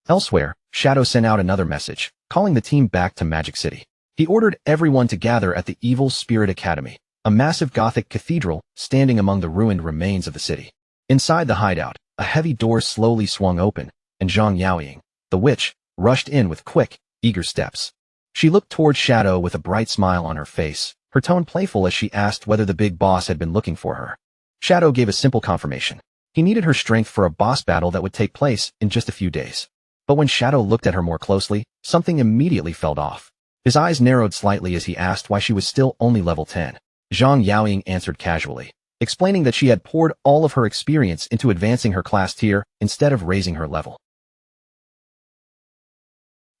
Elsewhere, Shadow sent out another message, calling the team back to Magic City. He ordered everyone to gather at the Evil Spirit Academy, a massive Gothic cathedral standing among the ruined remains of the city. Inside the hideout, a heavy door slowly swung open, and Zhang Yaoying, the witch, rushed in with quick, eager steps. She looked toward Shadow with a bright smile on her face, her tone playful as she asked whether the big boss had been looking for her. Shadow gave a simple confirmation. He needed her strength for a boss battle that would take place in just a few days. But when Shadow looked at her more closely, something immediately fell off. His eyes narrowed slightly as he asked why she was still only level 10. Zhang Yaoying answered casually, explaining that she had poured all of her experience into advancing her class tier instead of raising her level.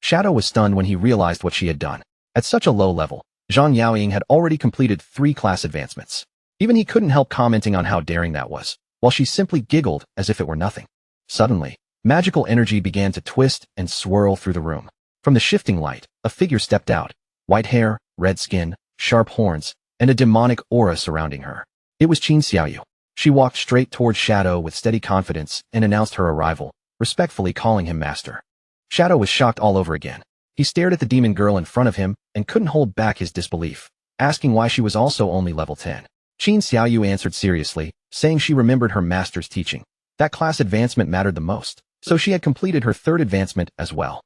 Shadow was stunned when he realized what she had done. At such a low level, Zhang Yaoying had already completed 3 class advancements. Even he couldn't help commenting on how daring that was, while she simply giggled as if it were nothing. Suddenly, magical energy began to twist and swirl through the room. From the shifting light, a figure stepped out, white hair, red skin, sharp horns, and a demonic aura surrounding her. It was Qin Xiaoyu. She walked straight toward Shadow with steady confidence and announced her arrival, respectfully calling him master. Shadow was shocked all over again. He stared at the demon girl in front of him and couldn't hold back his disbelief, asking why she was also only level 10. Qin Xiaoyu answered seriously, saying she remembered her master's teaching. That class advancement mattered the most, so she had completed her 3rd advancement as well.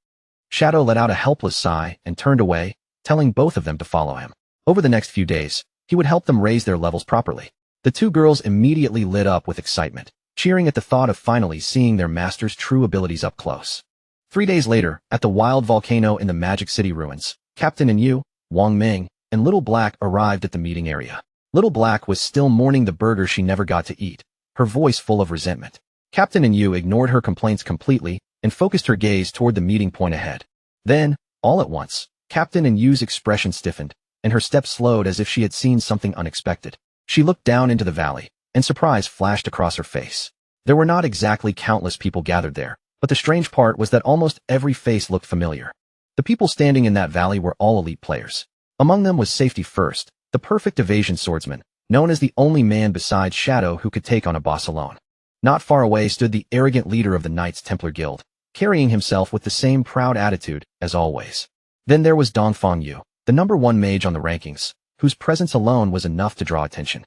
Shadow let out a helpless sigh and turned away, telling both of them to follow him. Over the next few days, he would help them raise their levels properly. The 2 girls immediately lit up with excitement. cheering at the thought of finally seeing their master's true abilities up close. 3 days later, at the wild volcano in the Magic City ruins, Captain and Yu, Wang Ming, and Little Black arrived at the meeting area. Little Black was still mourning the burger she never got to eat, her voice full of resentment. Captain and Yu ignored her complaints completely and focused her gaze toward the meeting point ahead. Then, all at once, Captain and Yu's expression stiffened, and her step slowed as if she had seen something unexpected. She looked down into the valley, and surprise flashed across her face. There were not exactly countless people gathered there, but the strange part was that almost every face looked familiar. The people standing in that valley were all elite players. Among them was Safety First, the perfect evasion swordsman, known as the only man besides Shadow who could take on a boss alone. Not far away stood the arrogant leader of the Knights Templar Guild, carrying himself with the same proud attitude as always. Then there was Dongfang Yu, the #1 mage on the rankings, whose presence alone was enough to draw attention.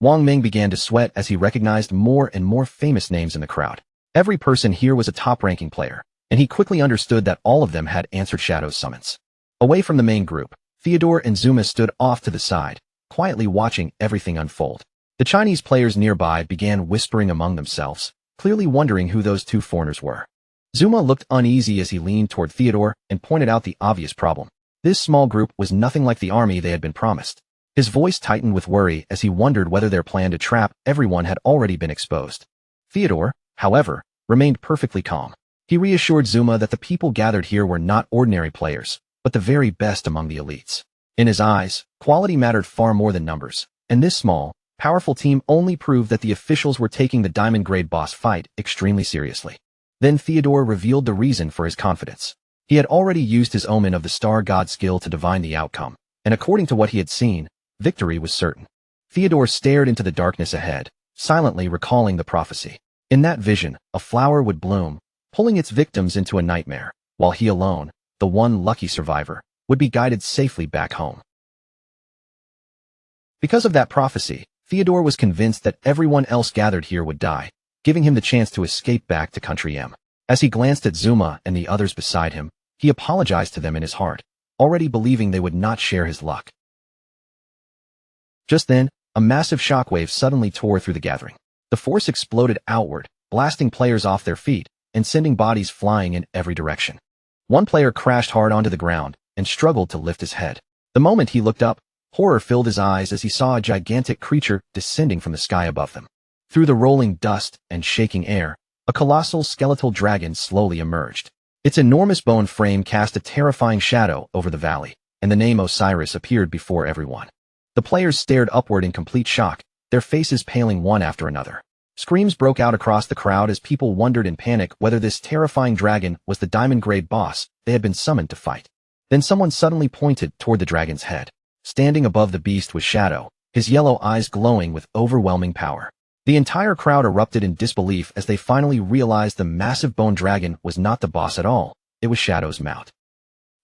Wang Ming began to sweat as he recognized more and more famous names in the crowd. Every person here was a top-ranking player, and he quickly understood that all of them had answered Shadow's summons. Away from the main group, Theodore and Zuma stood off to the side, quietly watching everything unfold. The Chinese players nearby began whispering among themselves, clearly wondering who those two foreigners were. Zuma looked uneasy as he leaned toward Theodore and pointed out the obvious problem. This small group was nothing like the army they had been promised. His voice tightened with worry as he wondered whether their plan to trap everyone had already been exposed. Theodore, however, remained perfectly calm. He reassured Zuma that the people gathered here were not ordinary players, but the very best among the elites. In his eyes, quality mattered far more than numbers, and this small, powerful team only proved that the officials were taking the diamond grade boss fight extremely seriously. Then Theodore revealed the reason for his confidence. He had already used his Omen of the Star God skill to divine the outcome, and according to what he had seen, victory was certain. Theodore stared into the darkness ahead, silently recalling the prophecy. In that vision, a flower would bloom, pulling its victims into a nightmare, while he alone, the one lucky survivor, would be guided safely back home. Because of that prophecy, Theodore was convinced that everyone else gathered here would die, giving him the chance to escape back to Country M. As he glanced at Zuma and the others beside him, he apologized to them in his heart, already believing they would not share his luck. Just then, a massive shockwave suddenly tore through the gathering. The force exploded outward, blasting players off their feet and sending bodies flying in every direction. One player crashed hard onto the ground and struggled to lift his head. The moment he looked up, horror filled his eyes as he saw a gigantic creature descending from the sky above them. Through the rolling dust and shaking air, a colossal skeletal dragon slowly emerged. Its enormous bone frame cast a terrifying shadow over the valley, and the name Osiris appeared before everyone. The players stared upward in complete shock, their faces paling one after another. Screams broke out across the crowd as people wondered in panic whether this terrifying dragon was the diamond-grade boss they had been summoned to fight. Then someone suddenly pointed toward the dragon's head. Standing above the beast was Shadow, his yellow eyes glowing with overwhelming power. The entire crowd erupted in disbelief as they finally realized the massive bone dragon was not the boss at all, it was Shadow's mount.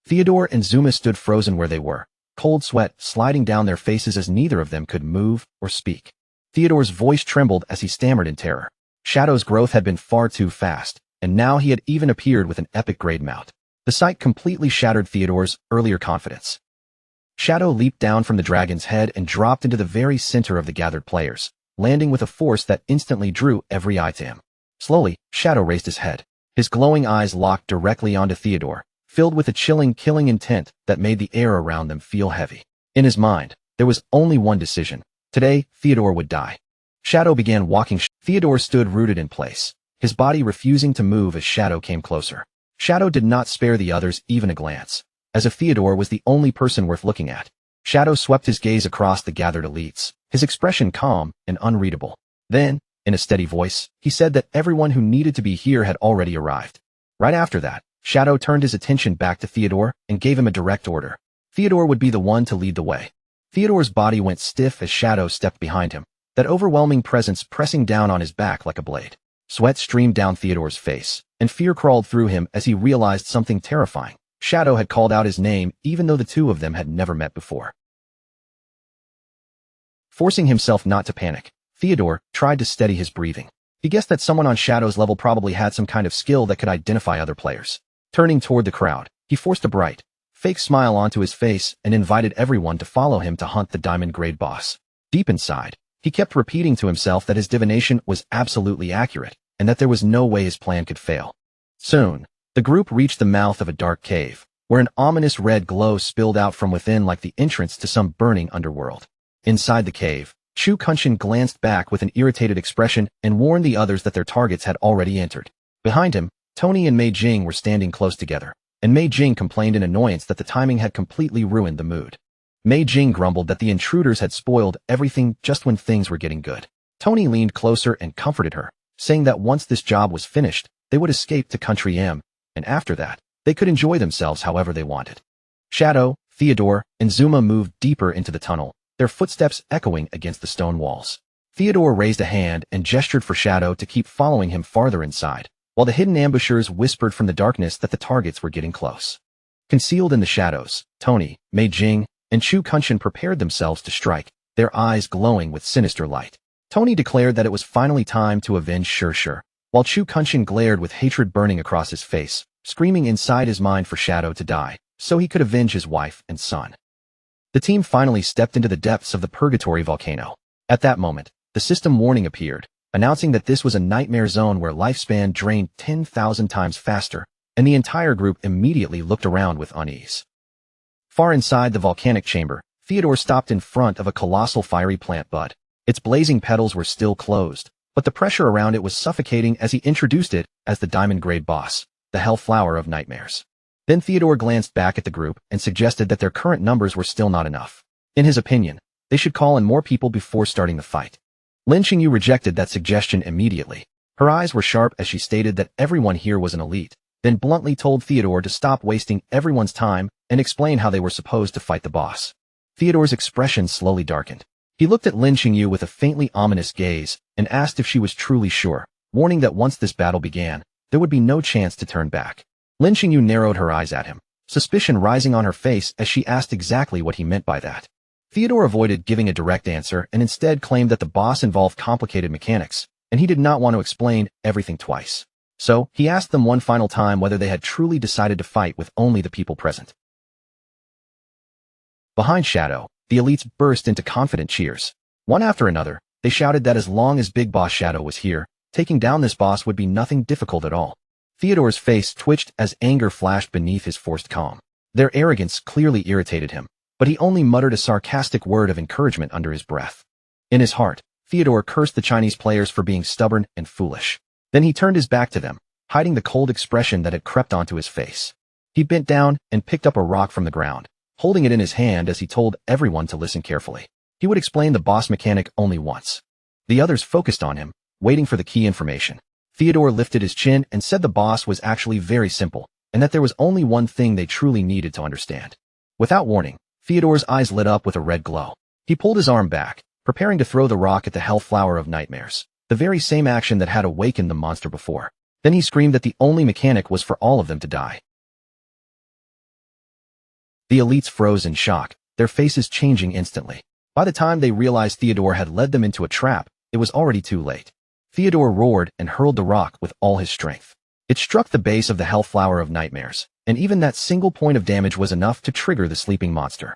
Theodore and Zuma stood frozen where they were, cold sweat sliding down their faces as neither of them could move or speak. Theodore's voice trembled as he stammered in terror. Shadow's growth had been far too fast, and now he had even appeared with an epic grade mount. The sight completely shattered Theodore's earlier confidence. Shadow leaped down from the dragon's head and dropped into the very center of the gathered players, landing with a force that instantly drew every eye to him. Slowly, Shadow raised his head. His glowing eyes locked directly onto Theodore, filled with a chilling, killing intent that made the air around them feel heavy. In his mind, there was only one decision. Today, Theodore would die. Shadow began walking. Theodore stood rooted in place, his body refusing to move as Shadow came closer. Shadow did not spare the others even a glance, as if Theodore was the only person worth looking at. Shadow swept his gaze across the gathered elites, his expression calm and unreadable. Then, in a steady voice, he said that everyone who needed to be here had already arrived. Right after that, Shadow turned his attention back to Theodore and gave him a direct order. Theodore would be the one to lead the way. Theodore's body went stiff as Shadow stepped behind him, that overwhelming presence pressing down on his back like a blade. Sweat streamed down Theodore's face, and fear crawled through him as he realized something terrifying. Shadow had called out his name even though the two of them had never met before. Forcing himself not to panic, Theodore tried to steady his breathing. He guessed that someone on Shadow's level probably had some kind of skill that could identify other players. Turning toward the crowd, he forced a bright, fake smile onto his face and invited everyone to follow him to hunt the diamond-grade boss. Deep inside, He kept repeating to himself that his divination was absolutely accurate, and that there was no way his plan could fail. Soon, the group reached the mouth of a dark cave, where an ominous red glow spilled out from within like the entrance to some burning underworld. Inside the cave, Chu Kunshin glanced back with an irritated expression and warned the others that their targets had already entered. Behind him, Tony and Mei Jing were standing close together, and Mei Jing complained in annoyance that the timing had completely ruined the mood. Mei Jing grumbled that the intruders had spoiled everything just when things were getting good. Tony leaned closer and comforted her, saying that once this job was finished, they would escape to Country M, and after that, they could enjoy themselves however they wanted. Shadow, Theodore, and Zuma moved deeper into the tunnel, their footsteps echoing against the stone walls. Theodore raised a hand and gestured for Shadow to keep following him farther inside, while the hidden ambushers whispered from the darkness that the targets were getting close. Concealed in the shadows, Tony, Mei Jing, and Chu Kunshin prepared themselves to strike, their eyes glowing with sinister light. Tony declared that it was finally time to avenge Shir, while Chu Kunshin glared with hatred burning across his face, screaming inside his mind for Shadow to die, so he could avenge his wife and son. The team finally stepped into the depths of the Purgatory volcano. At that moment, the system warning appeared, announcing that this was a nightmare zone where lifespan drained 10,000 times faster, and the entire group immediately looked around with unease. Far inside the volcanic chamber, Theodore stopped in front of a colossal fiery plant bud. Its blazing petals were still closed, but the pressure around it was suffocating as he introduced it as the diamond-grade boss, the Hell Flower of Nightmares. Then Theodore glanced back at the group and suggested that their current numbers were still not enough. In his opinion, they should call in more people before starting the fight. Lin Qingyu rejected that suggestion immediately. Her eyes were sharp as she stated that everyone here was an elite, then bluntly told Theodore to stop wasting everyone's time and explain how they were supposed to fight the boss. Theodore's expression slowly darkened. He looked at Lin Qingyu with a faintly ominous gaze and asked if she was truly sure, warning that once this battle began, there would be no chance to turn back. Lin Qingyu narrowed her eyes at him, suspicion rising on her face as she asked exactly what he meant by that. Theodore avoided giving a direct answer and instead claimed that the boss involved complicated mechanics, and he did not want to explain everything twice. So, he asked them one final time whether they had truly decided to fight with only the people present. Behind Shadow, the elites burst into confident cheers. One after another, they shouted that as long as Big Boss Shadow was here, taking down this boss would be nothing difficult at all. Theodore's face twitched as anger flashed beneath his forced calm. Their arrogance clearly irritated him, but he only muttered a sarcastic word of encouragement under his breath. In his heart, Theodore cursed the Chinese players for being stubborn and foolish. Then he turned his back to them, hiding the cold expression that had crept onto his face. He bent down and picked up a rock from the ground, holding it in his hand as he told everyone to listen carefully. He would explain the boss mechanic only once. The others focused on him, waiting for the key information. Theodore lifted his chin and said the boss was actually very simple, and that there was only one thing they truly needed to understand. Without warning, Theodore's eyes lit up with a red glow. He pulled his arm back, preparing to throw the rock at the Hell Flower of Nightmares, the very same action that had awakened the monster before. Then he screamed that the only mechanic was for all of them to die. The elites froze in shock, their faces changing instantly. By the time they realized Theodore had led them into a trap, it was already too late. Theodore roared and hurled the rock with all his strength. It struck the base of the Hell Flower of Nightmares, and even that single point of damage was enough to trigger the sleeping monster.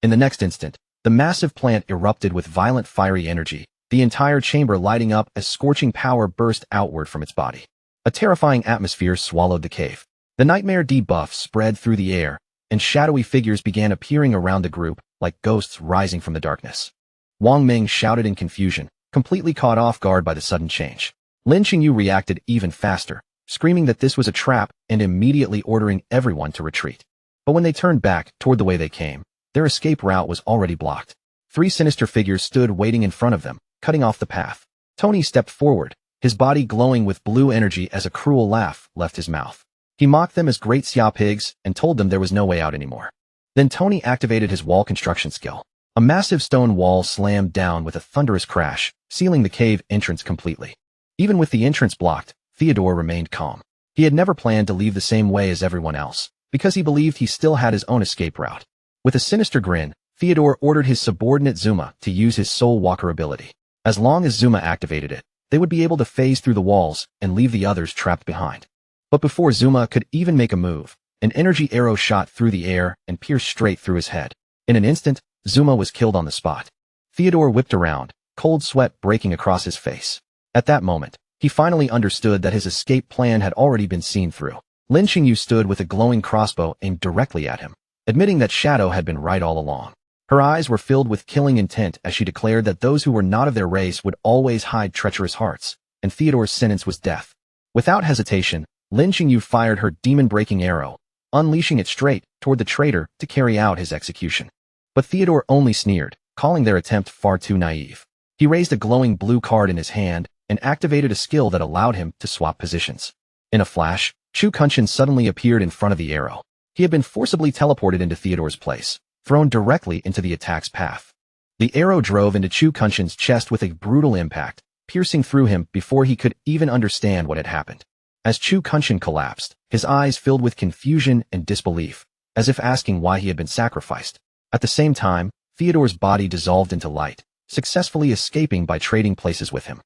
In the next instant, the massive plant erupted with violent fiery energy, the entire chamber lighting up as scorching power burst outward from its body. A terrifying atmosphere swallowed the cave. The nightmare debuff spread through the air, and shadowy figures began appearing around the group, like ghosts rising from the darkness. Wang Ming shouted in confusion, completely caught off guard by the sudden change. Lin Qingyu reacted even faster, screaming that this was a trap and immediately ordering everyone to retreat. But when they turned back toward the way they came, their escape route was already blocked. Three sinister figures stood waiting in front of them, cutting off the path. Tony stepped forward, his body glowing with blue energy as a cruel laugh left his mouth. He mocked them as great Xia pigs and told them there was no way out anymore. Then Tony activated his wall construction skill. A massive stone wall slammed down with a thunderous crash, sealing the cave entrance completely. Even with the entrance blocked, Theodore remained calm. He had never planned to leave the same way as everyone else, because he believed he still had his own escape route. With a sinister grin, Theodore ordered his subordinate Zuma to use his Soul Walker ability. As long as Zuma activated it, they would be able to phase through the walls and leave the others trapped behind. But before Zuma could even make a move, an energy arrow shot through the air and pierced straight through his head. In an instant, Zuma was killed on the spot. Theodore whipped around, cold sweat breaking across his face. At that moment, he finally understood that his escape plan had already been seen through. Lin Qingyu stood with a glowing crossbow aimed directly at him, admitting that Shadow had been right all along. Her eyes were filled with killing intent as she declared that those who were not of their race would always hide treacherous hearts, and Theodore's sentence was death. Without hesitation, Lin Qingyu fired her demon-breaking arrow, unleashing it straight toward the traitor to carry out his execution. But Theodore only sneered, calling their attempt far too naive. He raised a glowing blue card in his hand and activated a skill that allowed him to swap positions. In a flash, Chu Kunshin suddenly appeared in front of the arrow. He had been forcibly teleported into Theodore's place, thrown directly into the attack's path. The arrow drove into Chu Kunshin's chest with a brutal impact, piercing through him before he could even understand what had happened. As Chu Kunshin collapsed, his eyes filled with confusion and disbelief, as if asking why he had been sacrificed. At the same time, Theodore's body dissolved into light, successfully escaping by trading places with him.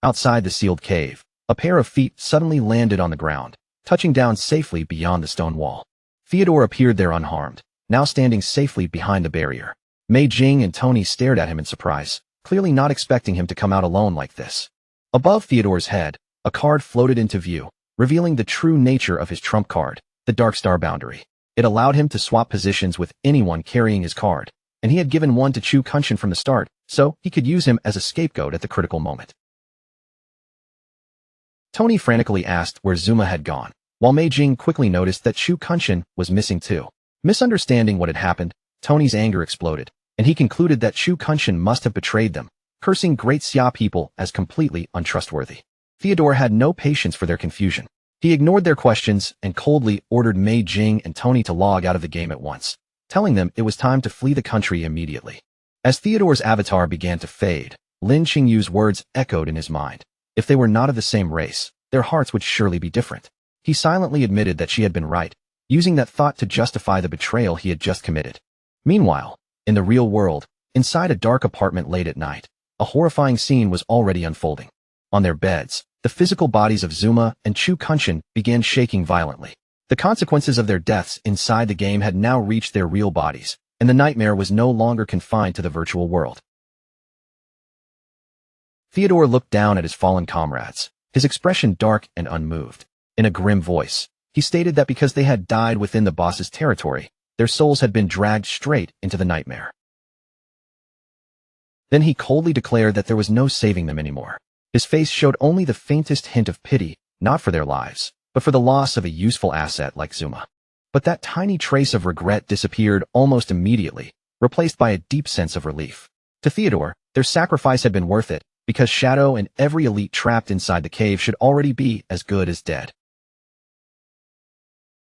Outside the sealed cave, a pair of feet suddenly landed on the ground, touching down safely beyond the stone wall. Theodore appeared there unharmed, now standing safely behind the barrier. Mei Jing and Tony stared at him in surprise, clearly not expecting him to come out alone like this. Above Theodore's head, a card floated into view, revealing the true nature of his trump card, the Dark Star Boundary. It allowed him to swap positions with anyone carrying his card, and he had given one to Chu Kunshin from the start, so he could use him as a scapegoat at the critical moment. Tony frantically asked where Zuma had gone, while Mei Jing quickly noticed that Chu Kunshin was missing too. Misunderstanding what had happened, Tony's anger exploded, and he concluded that Chu Kunshin must have betrayed them, cursing Great Xia people as completely untrustworthy. Theodore had no patience for their confusion. He ignored their questions and coldly ordered Mei Jing and Tony to log out of the game at once, telling them it was time to flee the country immediately. As Theodore's avatar began to fade, Lin Qingyu's words echoed in his mind. If they were not of the same race, their hearts would surely be different. He silently admitted that she had been right, using that thought to justify the betrayal he had just committed. Meanwhile, in the real world, inside a dark apartment late at night, a horrifying scene was already unfolding. On their beds, the physical bodies of Zuma and Chu Kunshin began shaking violently. The consequences of their deaths inside the game had now reached their real bodies, and the nightmare was no longer confined to the virtual world. Theodore looked down at his fallen comrades, his expression dark and unmoved. In a grim voice, he stated that because they had died within the boss's territory, their souls had been dragged straight into the nightmare. Then he coldly declared that there was no saving them anymore. His face showed only the faintest hint of pity, not for their lives, but for the loss of a useful asset like Zuma. But that tiny trace of regret disappeared almost immediately, replaced by a deep sense of relief. To Theodore, their sacrifice had been worth it, because Shadow and every elite trapped inside the cave should already be as good as dead.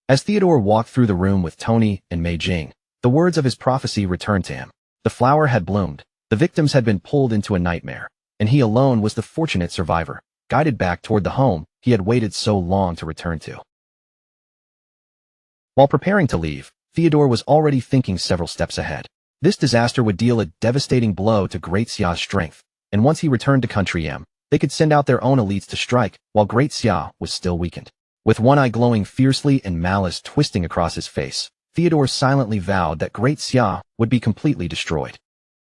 As Theodore walked through the room with Tony and Mei Jing, the words of his prophecy returned to him. The flower had bloomed, the victims had been pulled into a nightmare, and he alone was the fortunate survivor, guided back toward the home he had waited so long to return to. While preparing to leave, Theodore was already thinking several steps ahead. This disaster would deal a devastating blow to Great Xia's strength, and once he returned to Country M, they could send out their own elites to strike while Great Xia was still weakened. With one eye glowing fiercely and malice twisting across his face, Theodore silently vowed that Great Xia would be completely destroyed.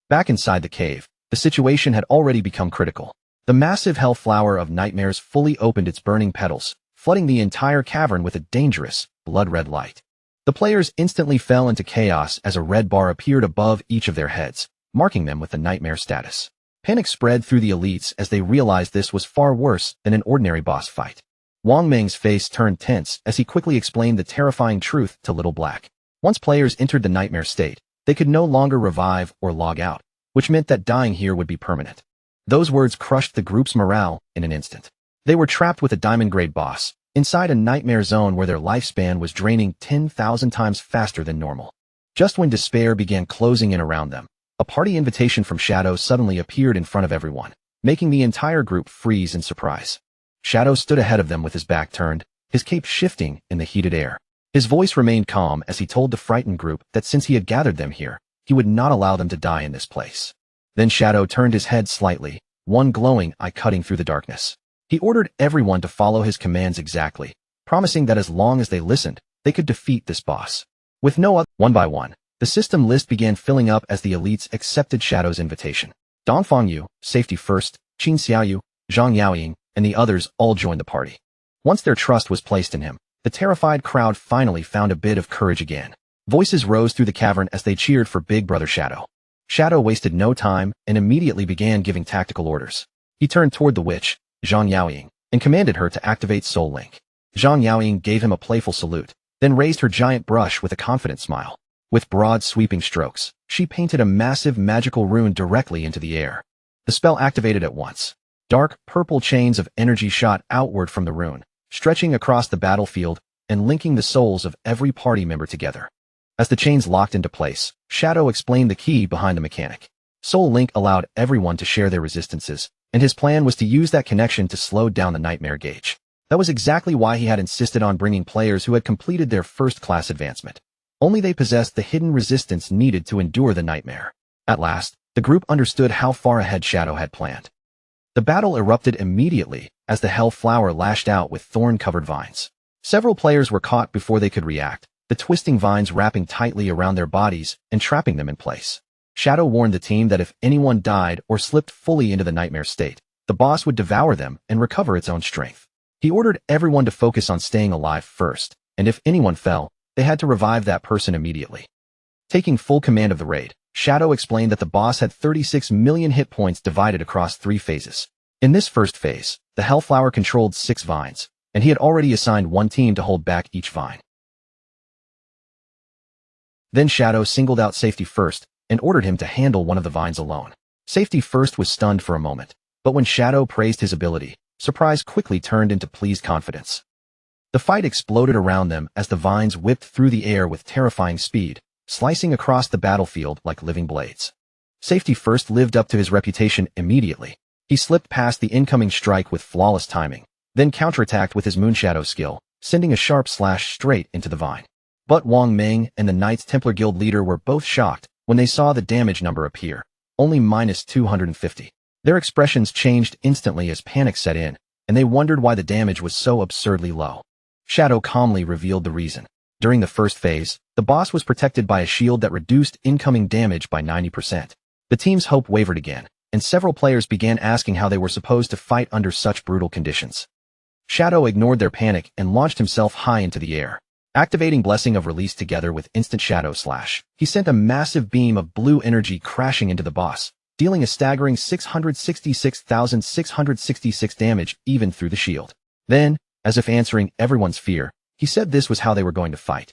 Back inside the cave, the situation had already become critical. The massive hell flower of nightmares fully opened its burning petals, flooding the entire cavern with a dangerous, blood-red light. The players instantly fell into chaos as a red bar appeared above each of their heads, marking them with the nightmare status. Panic spread through the elites as they realized this was far worse than an ordinary boss fight. Wang Meng's face turned tense as he quickly explained the terrifying truth to Little Black. Once players entered the nightmare state, they could no longer revive or log out, which meant that dying here would be permanent. Those words crushed the group's morale in an instant. They were trapped with a diamond-grade boss, inside a nightmare zone where their lifespan was draining 10,000 times faster than normal. Just when despair began closing in around them, a party invitation from Shadow suddenly appeared in front of everyone, making the entire group freeze in surprise. Shadow stood ahead of them with his back turned, his cape shifting in the heated air. His voice remained calm as he told the frightened group that since he had gathered them here, he would not allow them to die in this place. Then Shadow turned his head slightly, one glowing eye cutting through the darkness. He ordered everyone to follow his commands exactly, promising that as long as they listened, they could defeat this boss. With no other, one by one, The system list began filling up as the elites accepted Shadow's invitation. Dongfang Yu, Safety First, Qin Xiaoyu, Zhang Yaoying, and the others all joined the party. Once their trust was placed in him, the terrified crowd finally found a bit of courage again. Voices rose through the cavern as they cheered for Big Brother Shadow. Shadow wasted no time and immediately began giving tactical orders. He turned toward the witch, Zhang Yaoying, and commanded her to activate Soul Link. Zhang Yaoying gave him a playful salute, then raised her giant brush with a confident smile. With broad sweeping strokes, she painted a massive magical rune directly into the air. The spell activated at once. Dark, purple chains of energy shot outward from the rune, stretching across the battlefield and linking the souls of every party member together. As the chains locked into place, Shadow explained the key behind the mechanic. Soul Link allowed everyone to share their resistances, and his plan was to use that connection to slow down the nightmare gauge. That was exactly why he had insisted on bringing players who had completed their first-class advancement. Only they possessed the hidden resistance needed to endure the nightmare. At last, the group understood how far ahead Shadow had planned. The battle erupted immediately as the Hell Flower lashed out with thorn-covered vines. Several players were caught before they could react, the twisting vines wrapping tightly around their bodies and trapping them in place. Shadow warned the team that if anyone died or slipped fully into the nightmare state, the boss would devour them and recover its own strength. He ordered everyone to focus on staying alive first, and if anyone fell, they had to revive that person immediately. Taking full command of the raid, Shadow explained that the boss had 36 million hit points divided across 3 phases. In this first phase, the Hellflower controlled 6 vines, and he had already assigned one team to hold back each vine. Then Shadow singled out Safety First and ordered him to handle one of the vines alone. Safety First was stunned for a moment, but when Shadow praised his ability, surprise quickly turned into pleased confidence. The fight exploded around them as the vines whipped through the air with terrifying speed, slicing across the battlefield like living blades. Safety First lived up to his reputation immediately. He slipped past the incoming strike with flawless timing, then counterattacked with his Moonshadow skill, sending a sharp slash straight into the vine. But Wang Ming and the Knights Templar Guild leader were both shocked when they saw the damage number appear, only -250. Their expressions changed instantly as panic set in, and they wondered why the damage was so absurdly low. Shadow calmly revealed the reason. During the first phase, the boss was protected by a shield that reduced incoming damage by 90%. The team's hope wavered again, and several players began asking how they were supposed to fight under such brutal conditions. Shadow ignored their panic and launched himself high into the air. Activating Blessing of Release together with Instant Shadow Slash, he sent a massive beam of blue energy crashing into the boss, dealing a staggering 666,666 damage even through the shield. Then, as if answering everyone's fear, he said this was how they were going to fight.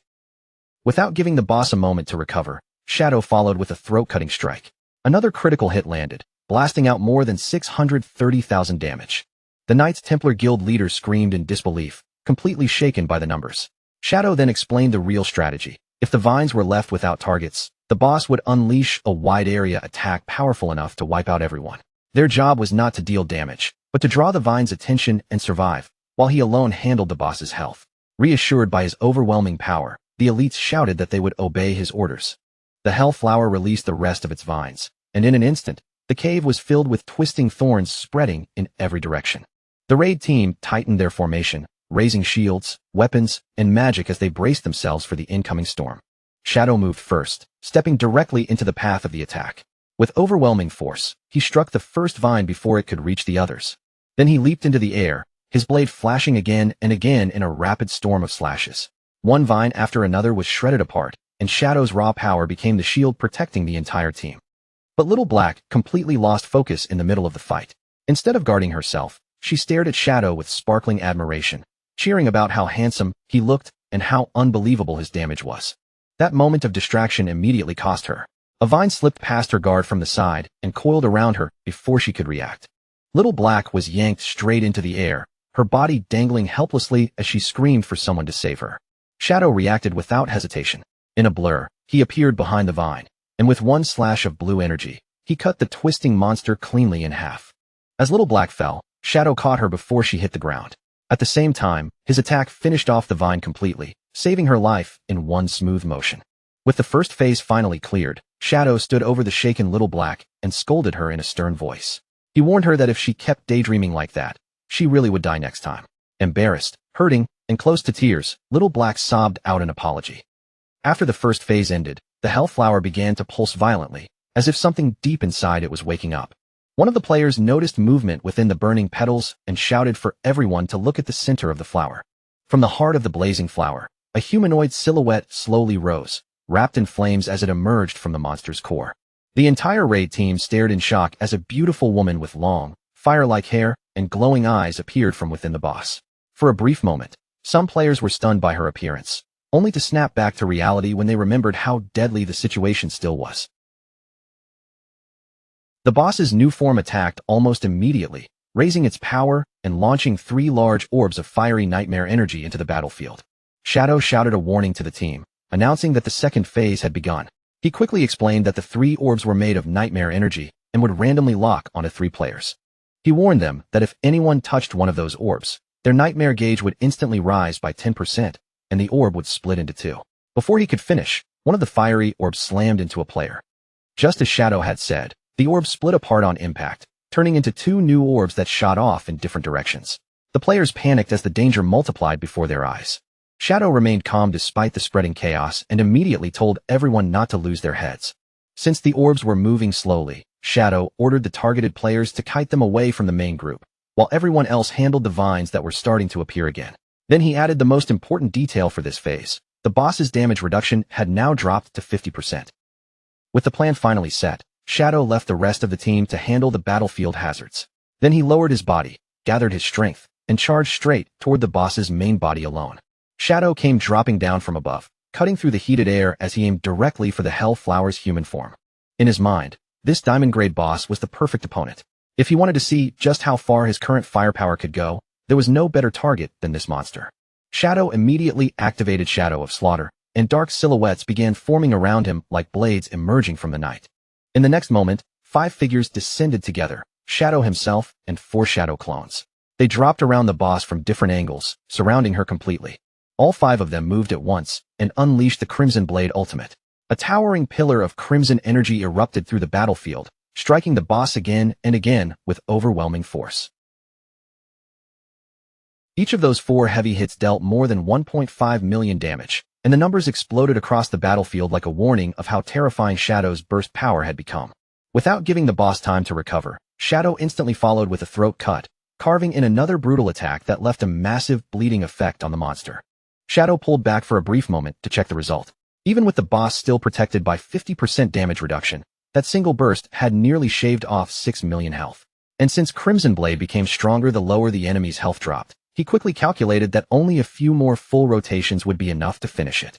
Without giving the boss a moment to recover, Shadow followed with a throat-cutting strike. Another critical hit landed, blasting out more than 630,000 damage. The Knights Templar Guild leader screamed in disbelief, completely shaken by the numbers. Shadow then explained the real strategy. If the vines were left without targets, the boss would unleash a wide-area attack powerful enough to wipe out everyone. Their job was not to deal damage, but to draw the vine's attention and survive, while he alone handled the boss's health. Reassured by his overwhelming power, the elites shouted that they would obey his orders. The Hellflower released the rest of its vines, and in an instant, the cave was filled with twisting thorns spreading in every direction. The raid team tightened their formation, raising shields, weapons, and magic as they braced themselves for the incoming storm. Shadow moved first, stepping directly into the path of the attack. With overwhelming force, he struck the first vine before it could reach the others. Then he leaped into the air, his blade flashing again and again in a rapid storm of slashes. One vine after another was shredded apart, and Shadow's raw power became the shield protecting the entire team. But Little Black completely lost focus in the middle of the fight. Instead of guarding herself, she stared at Shadow with sparkling admiration, cheering about how handsome he looked and how unbelievable his damage was. That moment of distraction immediately cost her. A vine slipped past her guard from the side and coiled around her before she could react. Little Black was yanked straight into the air, her body dangling helplessly as she screamed for someone to save her. Shadow reacted without hesitation. In a blur, he appeared behind the vine, and with one slash of blue energy, he cut the twisting monster cleanly in half. As Little Black fell, Shadow caught her before she hit the ground. At the same time, his attack finished off the vine completely, saving her life in one smooth motion. With the first phase finally cleared, Shadow stood over the shaken Little Black and scolded her in a stern voice. He warned her that if she kept daydreaming like that, she really would die next time. Embarrassed, hurting, and close to tears, Little Black sobbed out an apology. After the first phase ended, the Hellflower began to pulse violently, as if something deep inside it was waking up. One of the players noticed movement within the burning petals and shouted for everyone to look at the center of the flower. From the heart of the blazing flower, a humanoid silhouette slowly rose, wrapped in flames as it emerged from the monster's core. The entire raid team stared in shock as a beautiful woman with long, fire-like hair and glowing eyes appeared from within the boss. For a brief moment, some players were stunned by her appearance, only to snap back to reality when they remembered how deadly the situation still was. The boss's new form attacked almost immediately, raising its power and launching 3 large orbs of fiery nightmare energy into the battlefield. Shadow shouted a warning to the team, announcing that the second phase had begun. He quickly explained that the 3 orbs were made of nightmare energy and would randomly lock onto 3 players. He warned them that if anyone touched one of those orbs, their nightmare gauge would instantly rise by 10%, and the orb would split into 2. Before he could finish, one of the fiery orbs slammed into a player. Just as Shadow had said, the orb split apart on impact, turning into 2 new orbs that shot off in different directions. The players panicked as the danger multiplied before their eyes. Shadow remained calm despite the spreading chaos and immediately told everyone not to lose their heads. Since the orbs were moving slowly, Shadow ordered the targeted players to kite them away from the main group, while everyone else handled the vines that were starting to appear again. Then he added the most important detail for this phase. The boss's damage reduction had now dropped to 50%. With the plan finally set, Shadow left the rest of the team to handle the battlefield hazards. Then he lowered his body, gathered his strength, and charged straight toward the boss's main body alone. Shadow came dropping down from above, cutting through the heated air as he aimed directly for the Hellflower's human form. In his mind, this diamond-grade boss was the perfect opponent. If he wanted to see just how far his current firepower could go, there was no better target than this monster. Shadow immediately activated Shadow of Slaughter, and dark silhouettes began forming around him like blades emerging from the night. In the next moment, 5 figures descended together, Shadow himself and 4 Shadow clones. They dropped around the boss from different angles, surrounding her completely. All 5 of them moved at once and unleashed the Crimson Blade Ultimate. A towering pillar of crimson energy erupted through the battlefield, striking the boss again and again with overwhelming force. Each of those 4 heavy hits dealt more than 1.5 million damage, and the numbers exploded across the battlefield like a warning of how terrifying Shadow's burst power had become. Without giving the boss time to recover, Shadow instantly followed with a throat cut, carving in another brutal attack that left a massive bleeding effect on the monster. Shadow pulled back for a brief moment to check the result. Even with the boss still protected by 50% damage reduction, that single burst had nearly shaved off 6 million health. And since Crimson Blade became stronger the lower the enemy's health dropped, he quickly calculated that only a few more full rotations would be enough to finish it.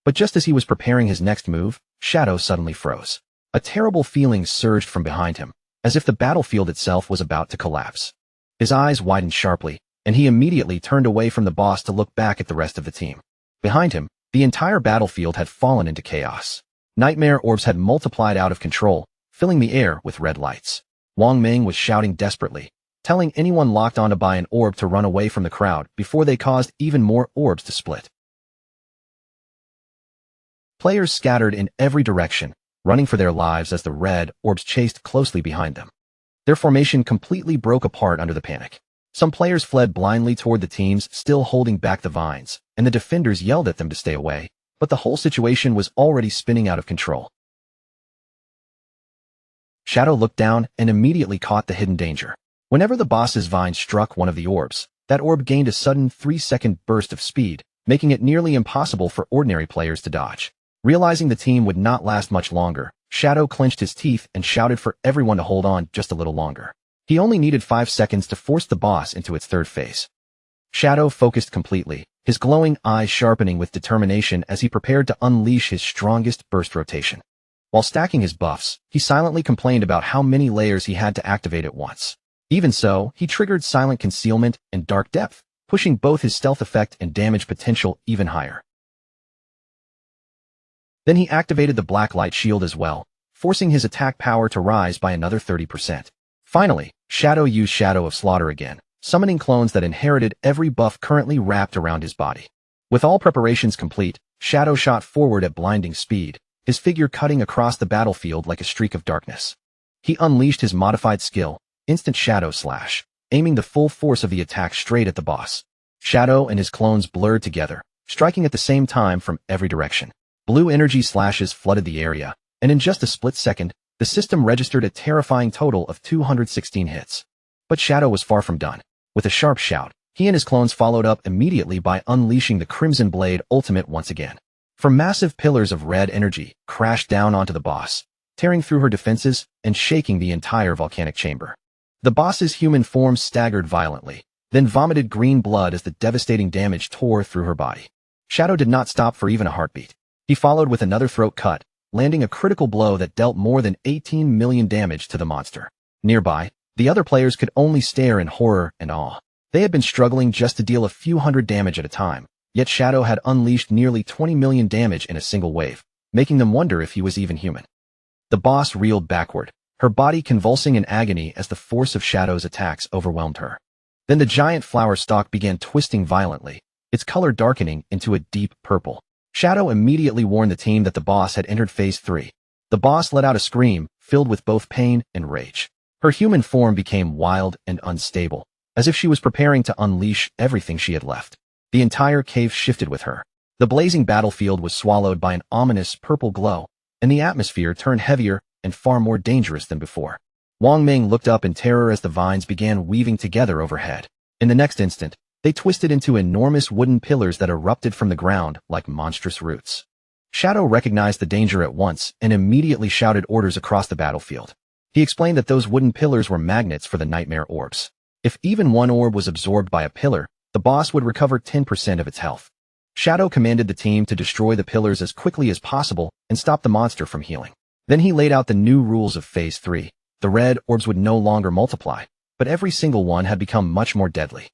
But just as he was preparing his next move, Shadow suddenly froze. A terrible feeling surged from behind him, as if the battlefield itself was about to collapse. His eyes widened sharply, and he immediately turned away from the boss to look back at the rest of the team. Behind him, the entire battlefield had fallen into chaos. Nightmare orbs had multiplied out of control, filling the air with red lights. Wang Ming was shouting desperately, telling anyone locked onto by an orb to run away from the crowd before they caused even more orbs to split. Players scattered in every direction, running for their lives as the red orbs chased closely behind them. Their formation completely broke apart under the panic. Some players fled blindly toward the teams still holding back the vines, and the defenders yelled at them to stay away, but the whole situation was already spinning out of control. Shadow looked down and immediately caught the hidden danger. Whenever the boss's vine struck one of the orbs, that orb gained a sudden 3-second burst of speed, making it nearly impossible for ordinary players to dodge. Realizing the team would not last much longer, Shadow clenched his teeth and shouted for everyone to hold on just a little longer. He only needed 5 seconds to force the boss into its third phase. Shadow focused completely, his glowing eyes sharpening with determination as he prepared to unleash his strongest burst rotation. While stacking his buffs, he silently complained about how many layers he had to activate at once. Even so, he triggered Silent Concealment and Dark Depth, pushing both his stealth effect and damage potential even higher. Then he activated the Black Light Shield as well, forcing his attack power to rise by another 30%. Finally, Shadow used Shadow of Slaughter again, summoning clones that inherited every buff currently wrapped around his body. With all preparations complete, Shadow shot forward at blinding speed, his figure cutting across the battlefield like a streak of darkness. He unleashed his modified skill, Instant Shadow Slash, aiming the full force of the attack straight at the boss. Shadow and his clones blurred together, striking at the same time from every direction. Blue energy slashes flooded the area, and in just a split second, the system registered a terrifying total of 216 hits. But Shadow was far from done. With a sharp shout, he and his clones followed up immediately by unleashing the Crimson Blade Ultimate once again. For massive pillars of red energy crashed down onto the boss, tearing through her defenses and shaking the entire volcanic chamber. The boss's human form staggered violently, then vomited green blood as the devastating damage tore through her body. Shadow did not stop for even a heartbeat. He followed with another throat cut, landing a critical blow that dealt more than 18 million damage to the monster. Nearby, the other players could only stare in horror and awe. They had been struggling just to deal a few hundred damage at a time, yet Shadow had unleashed nearly 20 million damage in a single wave, making them wonder if he was even human. The boss reeled backward, her body convulsing in agony as the force of Shadow's attacks overwhelmed her. Then the giant flower stalk began twisting violently, its color darkening into a deep purple. Shadow immediately warned the team that the boss had entered Phase 3. The boss let out a scream, filled with both pain and rage. Her human form became wild and unstable, as if she was preparing to unleash everything she had left. The entire cave shifted with her. The blazing battlefield was swallowed by an ominous purple glow, and the atmosphere turned heavier and far more dangerous than before. Wang Ming looked up in terror as the vines began weaving together overhead. In the next instant, they twisted into enormous wooden pillars that erupted from the ground like monstrous roots. Shadow recognized the danger at once and immediately shouted orders across the battlefield. He explained that those wooden pillars were magnets for the nightmare orbs. If even one orb was absorbed by a pillar, the boss would recover 10% of its health. Shadow commanded the team to destroy the pillars as quickly as possible and stop the monster from healing. Then he laid out the new rules of Phase 3. The red orbs would no longer multiply, but every single one had become much more deadly.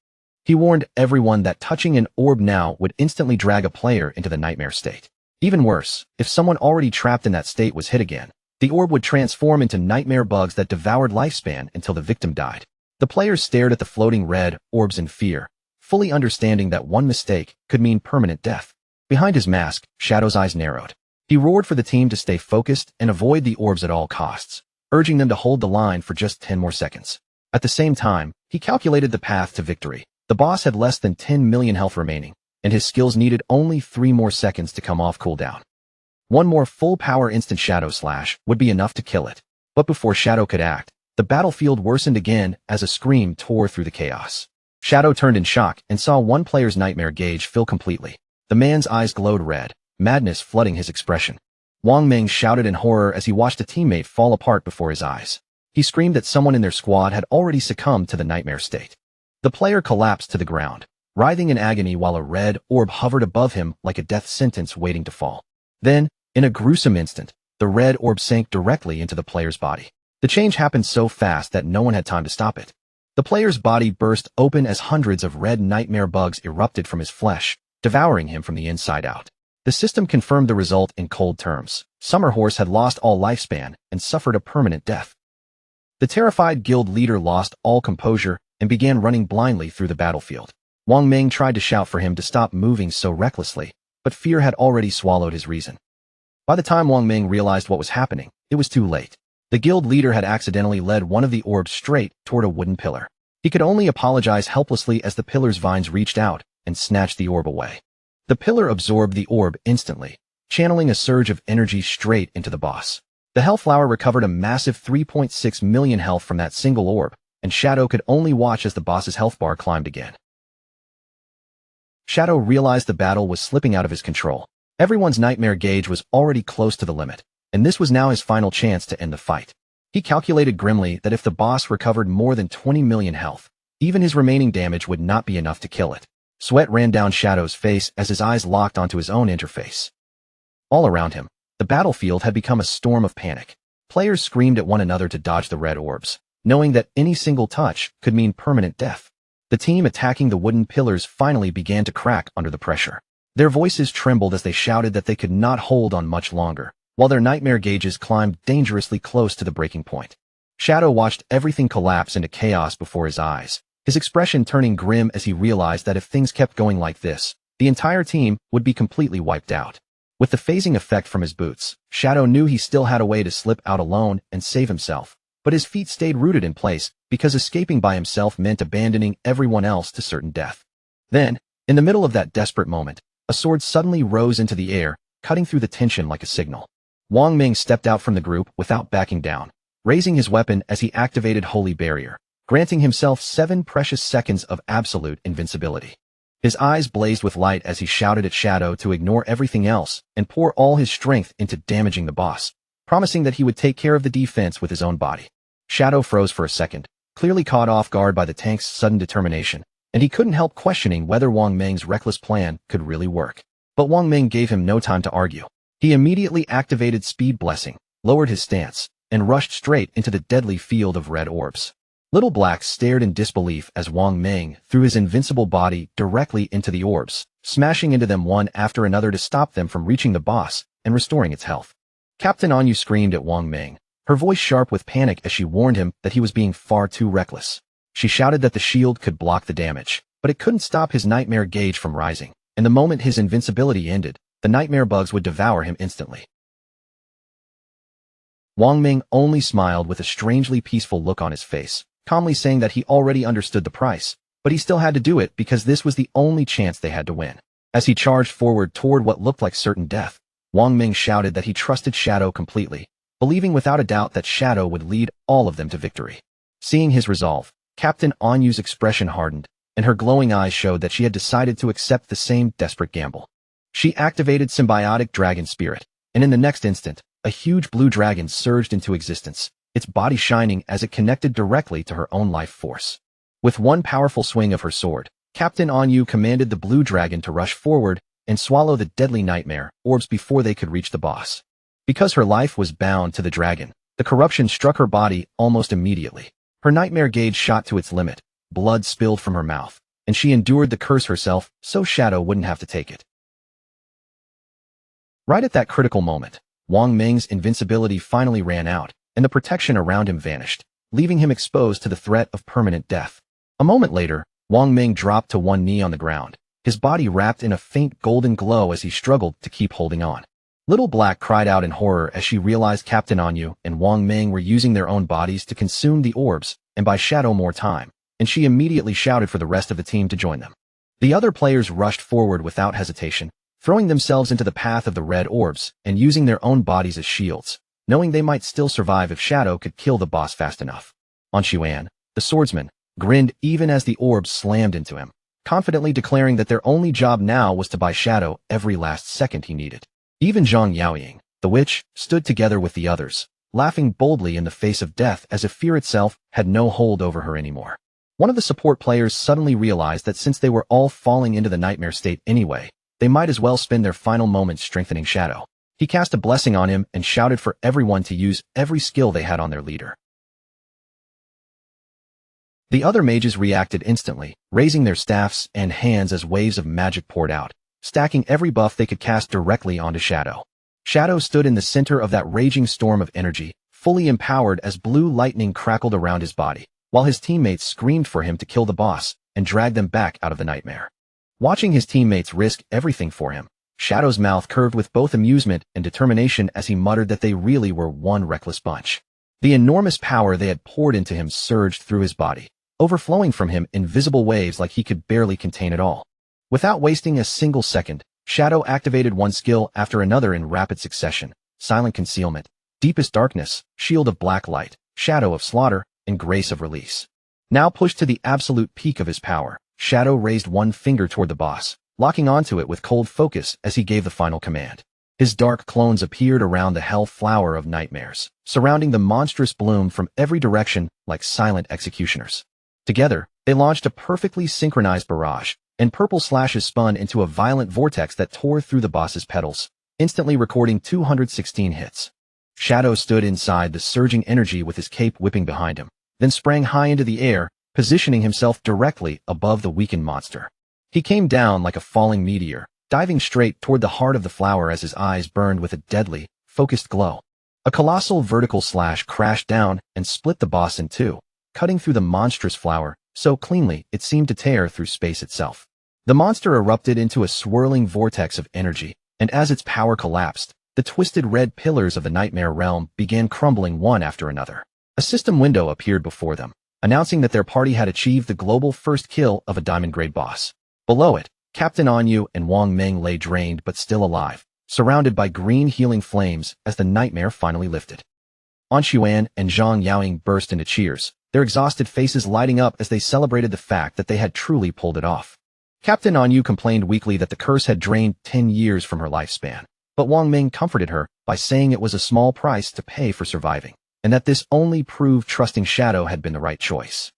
He warned everyone that touching an orb now would instantly drag a player into the nightmare state. Even worse, if someone already trapped in that state was hit again, the orb would transform into nightmare bugs that devoured lifespan until the victim died. The players stared at the floating red orbs in fear, fully understanding that one mistake could mean permanent death. Behind his mask, Shadow's eyes narrowed. He roared for the team to stay focused and avoid the orbs at all costs, urging them to hold the line for just 10 more seconds. At the same time, he calculated the path to victory. The boss had less than 10 million health remaining, and his skills needed only 3 more seconds to come off cooldown. One more full-power instant Shadow Slash would be enough to kill it. But before Shadow could act, the battlefield worsened again as a scream tore through the chaos. Shadow turned in shock and saw one player's nightmare gauge fill completely. The man's eyes glowed red, madness flooding his expression. Wang Ming shouted in horror as he watched a teammate fall apart before his eyes. He screamed that someone in their squad had already succumbed to the nightmare state. The player collapsed to the ground, writhing in agony while a red orb hovered above him like a death sentence waiting to fall. Then, in a gruesome instant, the red orb sank directly into the player's body. The change happened so fast that no one had time to stop it. The player's body burst open as hundreds of red nightmare bugs erupted from his flesh, devouring him from the inside out. The system confirmed the result in cold terms. Summer Horse had lost all lifespan and suffered a permanent death. The terrified guild leader lost all composure and began running blindly through the battlefield. Wang Ming tried to shout for him to stop moving so recklessly, but fear had already swallowed his reason. By the time Wang Ming realized what was happening, it was too late. The guild leader had accidentally led one of the orbs straight toward a wooden pillar. He could only apologize helplessly as the pillar's vines reached out and snatched the orb away. The pillar absorbed the orb instantly, channeling a surge of energy straight into the boss. The Hellflower recovered a massive 3.6 million health from that single orb, and Shadow could only watch as the boss's health bar climbed again. Shadow realized the battle was slipping out of his control. Everyone's nightmare gauge was already close to the limit, and this was now his final chance to end the fight. He calculated grimly that if the boss recovered more than 20 million health, even his remaining damage would not be enough to kill it. Sweat ran down Shadow's face as his eyes locked onto his own interface. All around him, the battlefield had become a storm of panic. Players screamed at one another to dodge the red orbs, knowing that any single touch could mean permanent death. The team attacking the wooden pillars finally began to crack under the pressure. Their voices trembled as they shouted that they could not hold on much longer, while their nightmare gauges climbed dangerously close to the breaking point. Shadow watched everything collapse into chaos before his eyes, his expression turning grim as he realized that if things kept going like this, the entire team would be completely wiped out. With the phasing effect from his boots, Shadow knew he still had a way to slip out alone and save himself, but his feet stayed rooted in place because escaping by himself meant abandoning everyone else to certain death. Then, in the middle of that desperate moment, a sword suddenly rose into the air, cutting through the tension like a signal. Wang Ming stepped out from the group without backing down, raising his weapon as he activated Holy Barrier, granting himself 7 precious seconds of absolute invincibility. His eyes blazed with light as he shouted at Shadow to ignore everything else and pour all his strength into damaging the boss, promising that he would take care of the defense with his own body. Shadow froze for a second, clearly caught off guard by the tank's sudden determination, and he couldn't help questioning whether Wang Ming's reckless plan could really work. But Wang Ming gave him no time to argue. He immediately activated Speed Blessing, lowered his stance, and rushed straight into the deadly field of red orbs. Little Black stared in disbelief as Wang Ming threw his invincible body directly into the orbs, smashing into them one after another to stop them from reaching the boss and restoring its health. Captain Anyu screamed at Wang Ming, her voice sharp with panic as she warned him that he was being far too reckless. She shouted that the shield could block the damage, but it couldn't stop his nightmare gauge from rising, and the moment his invincibility ended, the nightmare bugs would devour him instantly. Wang Ming only smiled with a strangely peaceful look on his face, calmly saying that he already understood the price, but he still had to do it because this was the only chance they had to win. As he charged forward toward what looked like certain death, Wang Ming shouted that he trusted Shadow completely, believing without a doubt that Shadow would lead all of them to victory. Seeing his resolve, Captain Anyu's expression hardened, and her glowing eyes showed that she had decided to accept the same desperate gamble. She activated Symbiotic Dragon Spirit, and in the next instant, a huge blue dragon surged into existence, its body shining as it connected directly to her own life force. With one powerful swing of her sword, Captain Anyu commanded the blue dragon to rush forward and swallow the deadly nightmare orbs before they could reach the boss. Because her life was bound to the dragon, the corruption struck her body almost immediately. Her nightmare gauge shot to its limit, blood spilled from her mouth, and she endured the curse herself so Shadow wouldn't have to take it. Right at that critical moment, Wang Ming's invincibility finally ran out, and the protection around him vanished, leaving him exposed to the threat of permanent death. A moment later, Wang Ming dropped to one knee on the ground, his body wrapped in a faint golden glow as he struggled to keep holding on. Little Black cried out in horror as she realized Captain Anyu and Wang Ming were using their own bodies to consume the orbs and buy Shadow more time, and she immediately shouted for the rest of the team to join them. The other players rushed forward without hesitation, throwing themselves into the path of the red orbs and using their own bodies as shields, knowing they might still survive if Shadow could kill the boss fast enough. Anshuan, the swordsman, grinned even as the orbs slammed into him, confidently declaring that their only job now was to buy Shadow every last second he needed. Even Zhang Yaoying, the witch, stood together with the others, laughing boldly in the face of death as if fear itself had no hold over her anymore. One of the support players suddenly realized that since they were all falling into the nightmare state anyway, they might as well spend their final moments strengthening Shadow. He cast a blessing on him and shouted for everyone to use every skill they had on their leader. The other mages reacted instantly, raising their staffs and hands as waves of magic poured out, stacking every buff they could cast directly onto Shadow. Shadow stood in the center of that raging storm of energy, fully empowered as blue lightning crackled around his body, while his teammates screamed for him to kill the boss and drag them back out of the nightmare. Watching his teammates risk everything for him, Shadow's mouth curved with both amusement and determination as he muttered that they really were one reckless bunch. The enormous power they had poured into him surged through his body, overflowing from him in visible waves like he could barely contain it all. Without wasting a single second, Shadow activated one skill after another in rapid succession: Silent Concealment, Deepest Darkness, Shield of Black Light, Shadow of Slaughter, and Grace of Release. Now pushed to the absolute peak of his power, Shadow raised one finger toward the boss, locking onto it with cold focus as he gave the final command. His dark clones appeared around the hell flower of nightmares, surrounding the monstrous bloom from every direction like silent executioners. Together, they launched a perfectly synchronized barrage, and purple slashes spun into a violent vortex that tore through the boss's petals, instantly recording 216 hits. Shadow stood inside the surging energy with his cape whipping behind him, then sprang high into the air, positioning himself directly above the weakened monster. He came down like a falling meteor, diving straight toward the heart of the flower as his eyes burned with a deadly, focused glow. A colossal vertical slash crashed down and split the boss in two, cutting through the monstrous flower so cleanly it seemed to tear through space itself. The monster erupted into a swirling vortex of energy, and as its power collapsed, the twisted red pillars of the nightmare realm began crumbling one after another. A system window appeared before them, announcing that their party had achieved the global first kill of a diamond-grade boss. Below it, Captain Anyu and Wang Ming lay drained but still alive, surrounded by green healing flames as the nightmare finally lifted. An Xuan and Zhang Yaoying burst into cheers, their exhausted faces lighting up as they celebrated the fact that they had truly pulled it off. Captain Anyu complained weakly that the curse had drained 10 years from her lifespan, but Wang Ming comforted her by saying it was a small price to pay for surviving, and that this only proved trusting Shadow had been the right choice.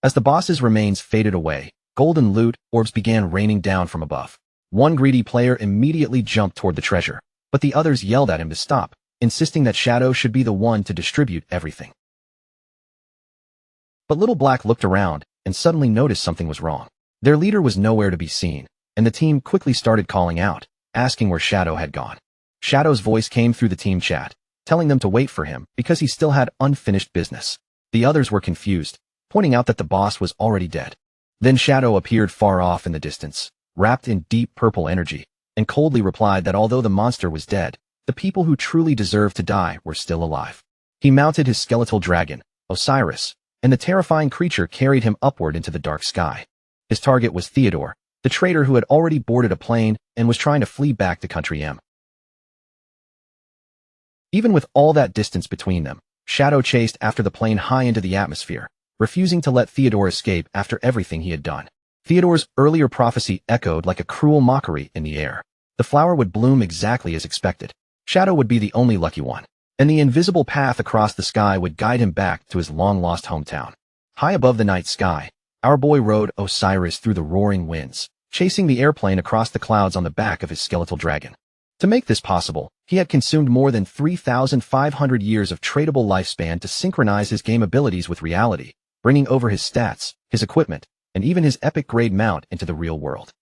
As the boss's remains faded away, golden loot orbs began raining down from above. One greedy player immediately jumped toward the treasure, but the others yelled at him to stop, insisting that Shadow should be the one to distribute everything. But Little Black looked around and suddenly noticed something was wrong. Their leader was nowhere to be seen, and the team quickly started calling out, asking where Shadow had gone. Shadow's voice came through the team chat, telling them to wait for him because he still had unfinished business. The others were confused, pointing out that the boss was already dead. Then Shadow appeared far off in the distance, wrapped in deep purple energy, and coldly replied that although the monster was dead, the people who truly deserved to die were still alive. He mounted his skeletal dragon, Osiris, and the terrifying creature carried him upward into the dark sky. His target was Theodore, the traitor who had already boarded a plane and was trying to flee back to Country M. Even with all that distance between them, Shadow chased after the plane high into the atmosphere, refusing to let Theodore escape after everything he had done. Theodore's earlier prophecy echoed like a cruel mockery in the air. The flower would bloom exactly as expected. Shadow would be the only lucky one, and the invisible path across the sky would guide him back to his long-lost hometown. High above the night sky, our boy rode Osiris through the roaring winds, chasing the airplane across the clouds on the back of his skeletal dragon. To make this possible, he had consumed more than 3,500 years of tradable lifespan to synchronize his game abilities with reality, bringing over his stats, his equipment, and even his epic-grade mount into the real world.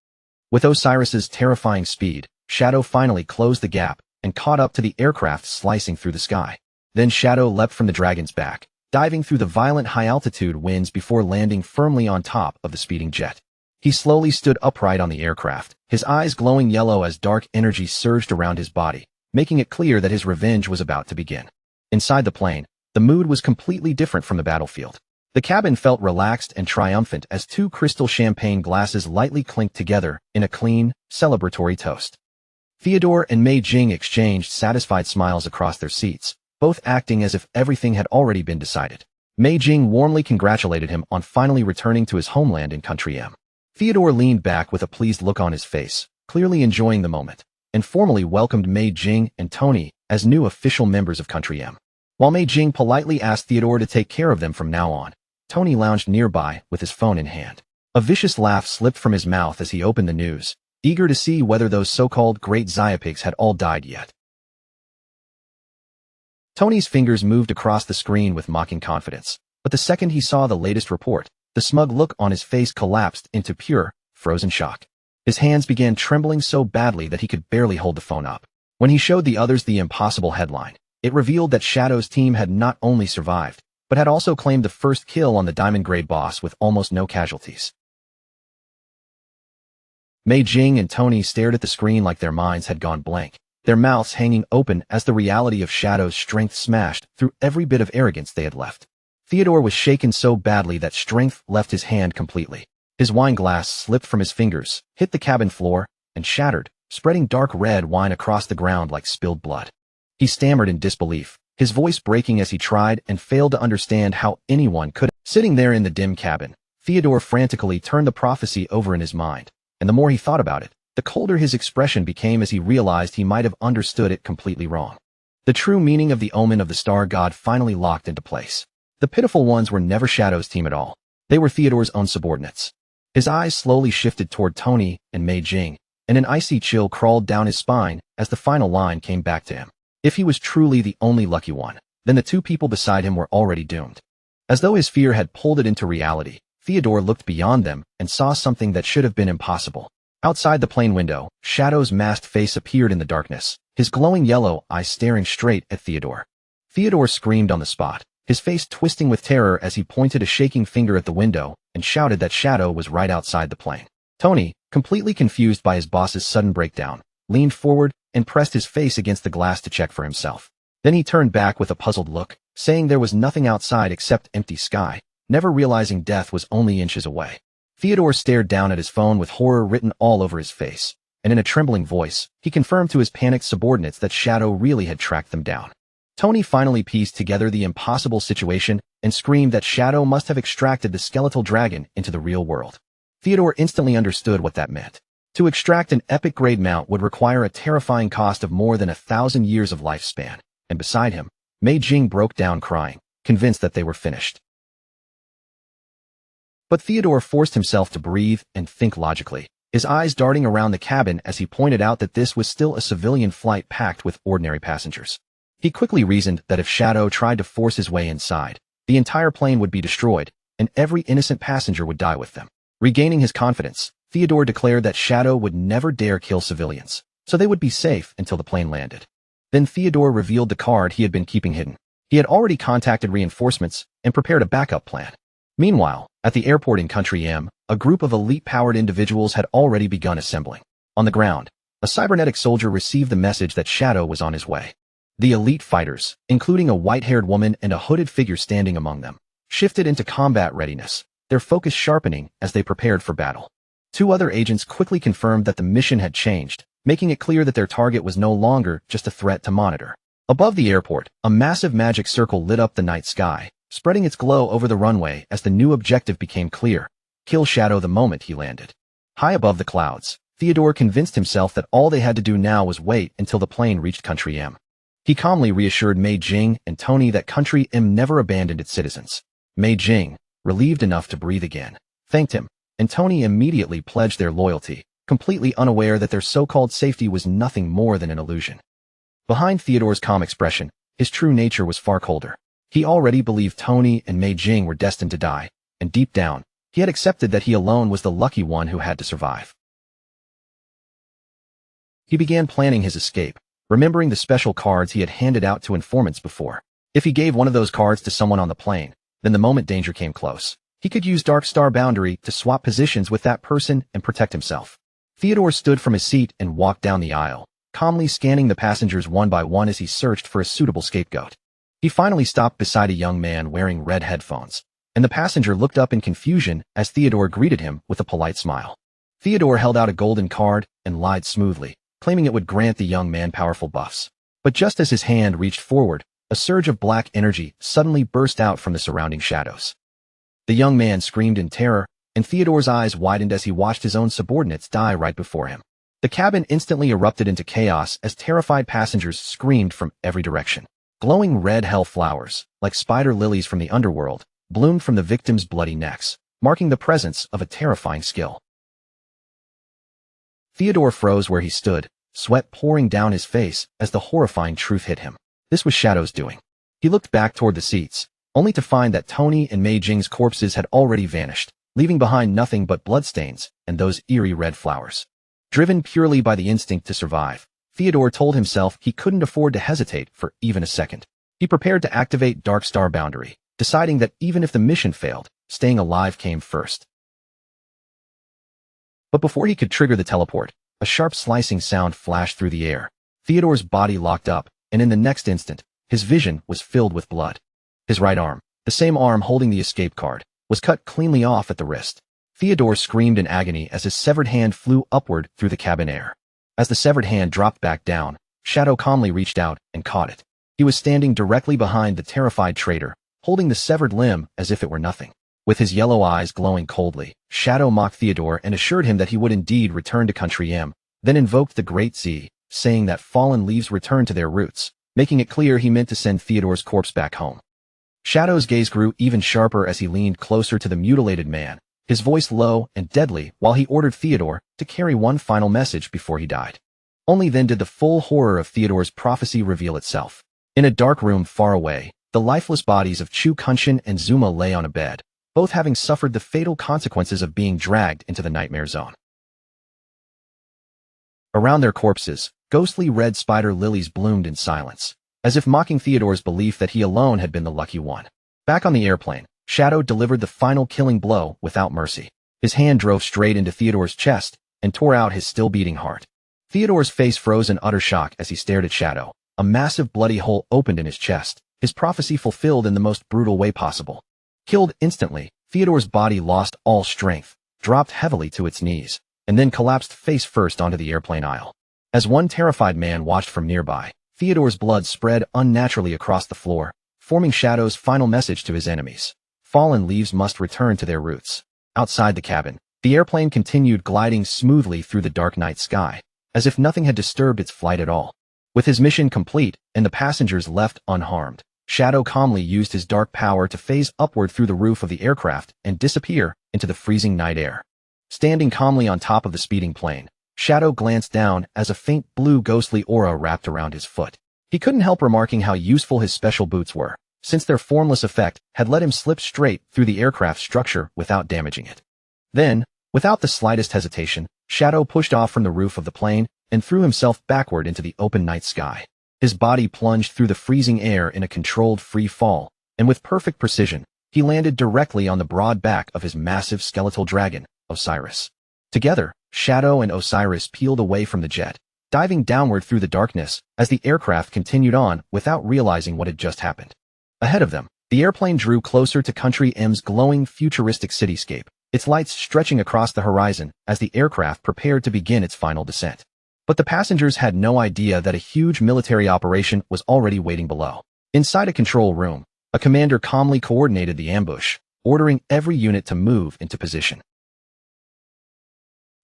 With Osiris's terrifying speed, Shadow finally closed the gap and caught up to the aircraft slicing through the sky. Then Shadow leapt from the dragon's back, diving through the violent high-altitude winds before landing firmly on top of the speeding jet. He slowly stood upright on the aircraft, his eyes glowing yellow as dark energy surged around his body, making it clear that his revenge was about to begin. Inside the plane, the mood was completely different from the battlefield. The cabin felt relaxed and triumphant as two crystal champagne glasses lightly clinked together in a clean, celebratory toast. Theodore and Mei Jing exchanged satisfied smiles across their seats, both acting as if everything had already been decided. Mei Jing warmly congratulated him on finally returning to his homeland in Country M. Theodore leaned back with a pleased look on his face, clearly enjoying the moment, and formally welcomed Mei Jing and Tony as new official members of Country M. While Mei Jing politely asked Theodore to take care of them from now on, Tony lounged nearby with his phone in hand. A vicious laugh slipped from his mouth as he opened the news, eager to see whether those so-called great Xiapigs had all died yet. Tony's fingers moved across the screen with mocking confidence, but the second he saw the latest report, the smug look on his face collapsed into pure, frozen shock. His hands began trembling so badly that he could barely hold the phone up. When he showed the others the impossible headline, it revealed that Shadow's team had not only survived, but had also claimed the first kill on the diamond-grade boss with almost no casualties. Mei Jing and Tony stared at the screen like their minds had gone blank, their mouths hanging open as the reality of Shadow's strength smashed through every bit of arrogance they had left. Theodore was shaken so badly that strength left his hand completely. His wine glass slipped from his fingers, hit the cabin floor, and shattered, spreading dark red wine across the ground like spilled blood. He stammered in disbelief, his voice breaking as he tried and failed to understand how anyone could. Sitting there in the dim cabin, Theodore frantically turned the prophecy over in his mind, and the more he thought about it, the colder his expression became as he realized he might have understood it completely wrong. The true meaning of the omen of the star god finally locked into place. The pitiful ones were never Shadow's team at all. They were Theodore's own subordinates. His eyes slowly shifted toward Tony and Mei Jing, and an icy chill crawled down his spine as the final line came back to him. If he was truly the only lucky one, then the two people beside him were already doomed. As though his fear had pulled it into reality, Theodore looked beyond them and saw something that should have been impossible. Outside the plane window, Shadow's masked face appeared in the darkness, his glowing yellow eyes staring straight at Theodore. Theodore screamed on the spot, his face twisting with terror as he pointed a shaking finger at the window and shouted that Shadow was right outside the plane. Tony, completely confused by his boss's sudden breakdown, leaned forward and pressed his face against the glass to check for himself. Then he turned back with a puzzled look, saying there was nothing outside except empty sky, never realizing death was only inches away. Theodore stared down at his phone with horror written all over his face, and in a trembling voice, he confirmed to his panicked subordinates that Shadow really had tracked them down. Tony finally pieced together the impossible situation and screamed that Shadow must have extracted the skeletal dragon into the real world. Theodore instantly understood what that meant. To extract an epic-grade mount would require a terrifying cost of more than 1,000 years of lifespan, and beside him, Mei Jing broke down crying, convinced that they were finished. But Theodore forced himself to breathe and think logically, his eyes darting around the cabin as he pointed out that this was still a civilian flight packed with ordinary passengers. He quickly reasoned that if Shadow tried to force his way inside, the entire plane would be destroyed, and every innocent passenger would die with them. Regaining his confidence, Theodore declared that Shadow would never dare kill civilians, so they would be safe until the plane landed. Then Theodore revealed the card he had been keeping hidden. He had already contacted reinforcements and prepared a backup plan. Meanwhile, at the airport in Country M, a group of elite-powered individuals had already begun assembling. On the ground, a cybernetic soldier received the message that Shadow was on his way. The elite fighters, including a white-haired woman and a hooded figure standing among them, shifted into combat readiness, their focus sharpening as they prepared for battle. Two other agents quickly confirmed that the mission had changed, making it clear that their target was no longer just a threat to monitor. Above the airport, a massive magic circle lit up the night sky, spreading its glow over the runway as the new objective became clear: kill Shadow the moment he landed. High above the clouds, Theodore convinced himself that all they had to do now was wait until the plane reached Country M. He calmly reassured Mei Jing and Tony that Country M never abandoned its citizens. Mei Jing, relieved enough to breathe again, thanked him, and Tony immediately pledged their loyalty, completely unaware that their so-called safety was nothing more than an illusion. Behind Theodore's calm expression, his true nature was far colder. He already believed Tony and Mei Jing were destined to die, and deep down, he had accepted that he alone was the lucky one who had to survive. He began planning his escape, remembering the special cards he had handed out to informants before. If he gave one of those cards to someone on the plane, then the moment danger came close, he could use Dark Star Boundary to swap positions with that person and protect himself. Theodore stood from his seat and walked down the aisle, calmly scanning the passengers one by one as he searched for a suitable scapegoat. He finally stopped beside a young man wearing red headphones, and the passenger looked up in confusion as Theodore greeted him with a polite smile. Theodore held out a golden card and lied smoothly, claiming it would grant the young man powerful buffs. But just as his hand reached forward, a surge of black energy suddenly burst out from the surrounding shadows. The young man screamed in terror, and Theodore's eyes widened as he watched his own subordinates die right before him. The cabin instantly erupted into chaos as terrified passengers screamed from every direction. Glowing red hell flowers, like spider lilies from the underworld, bloomed from the victims' bloody necks, marking the presence of a terrifying skill. Theodore froze where he stood, sweat pouring down his face as the horrifying truth hit him. This was Shadow's doing. He looked back toward the seats, only to find that Tony and Mei Jing's corpses had already vanished, leaving behind nothing but bloodstains and those eerie red flowers. Driven purely by the instinct to survive, Theodore told himself he couldn't afford to hesitate for even a second. He prepared to activate Dark Star Boundary, deciding that even if the mission failed, staying alive came first. But before he could trigger the teleport, a sharp slicing sound flashed through the air. Theodore's body locked up, and in the next instant, his vision was filled with blood. His right arm, the same arm holding the escape card, was cut cleanly off at the wrist. Theodore screamed in agony as his severed hand flew upward through the cabin air. As the severed hand dropped back down, Shadow calmly reached out and caught it. He was standing directly behind the terrified traitor, holding the severed limb as if it were nothing. With his yellow eyes glowing coldly, Shadow mocked Theodore and assured him that he would indeed return to Country M, then invoked the Great Z, saying that fallen leaves return to their roots, making it clear he meant to send Theodore's corpse back home. Shadow's gaze grew even sharper as he leaned closer to the mutilated man, his voice low and deadly while he ordered Theodore to carry one final message before he died. Only then did the full horror of Theodore's prophecy reveal itself. In a dark room far away, the lifeless bodies of Chu Kunshin and Zuma lay on a bed, both having suffered the fatal consequences of being dragged into the nightmare zone. Around their corpses, ghostly red spider lilies bloomed in silence, as if mocking Theodore's belief that he alone had been the lucky one. Back on the airplane, Shadow delivered the final killing blow without mercy. His hand drove straight into Theodore's chest and tore out his still-beating heart. Theodore's face froze in utter shock as he stared at Shadow. A massive bloody hole opened in his chest, his prophecy fulfilled in the most brutal way possible. Killed instantly, Theodore's body lost all strength, dropped heavily to its knees, and then collapsed face first onto the airplane aisle. As one terrified man watched from nearby, Theodore's blood spread unnaturally across the floor, forming Shadow's final message to his enemies. Fallen leaves must return to their roots. Outside the cabin, the airplane continued gliding smoothly through the dark night sky, as if nothing had disturbed its flight at all. With his mission complete and the passengers left unharmed, Shadow calmly used his dark power to phase upward through the roof of the aircraft and disappear into the freezing night air. Standing calmly on top of the speeding plane, Shadow glanced down as a faint blue ghostly aura wrapped around his foot. He couldn't help remarking how useful his special boots were, since their formless effect had let him slip straight through the aircraft's structure without damaging it. Then, without the slightest hesitation, Shadow pushed off from the roof of the plane and threw himself backward into the open night sky. His body plunged through the freezing air in a controlled free fall, and with perfect precision, he landed directly on the broad back of his massive skeletal dragon, Osiris. Together, Shadow and Osiris peeled away from the jet, diving downward through the darkness as the aircraft continued on without realizing what had just happened. Ahead of them, the airplane drew closer to Country M's glowing futuristic cityscape, its lights stretching across the horizon as the aircraft prepared to begin its final descent. But the passengers had no idea that a huge military operation was already waiting below. Inside a control room, a commander calmly coordinated the ambush, ordering every unit to move into position.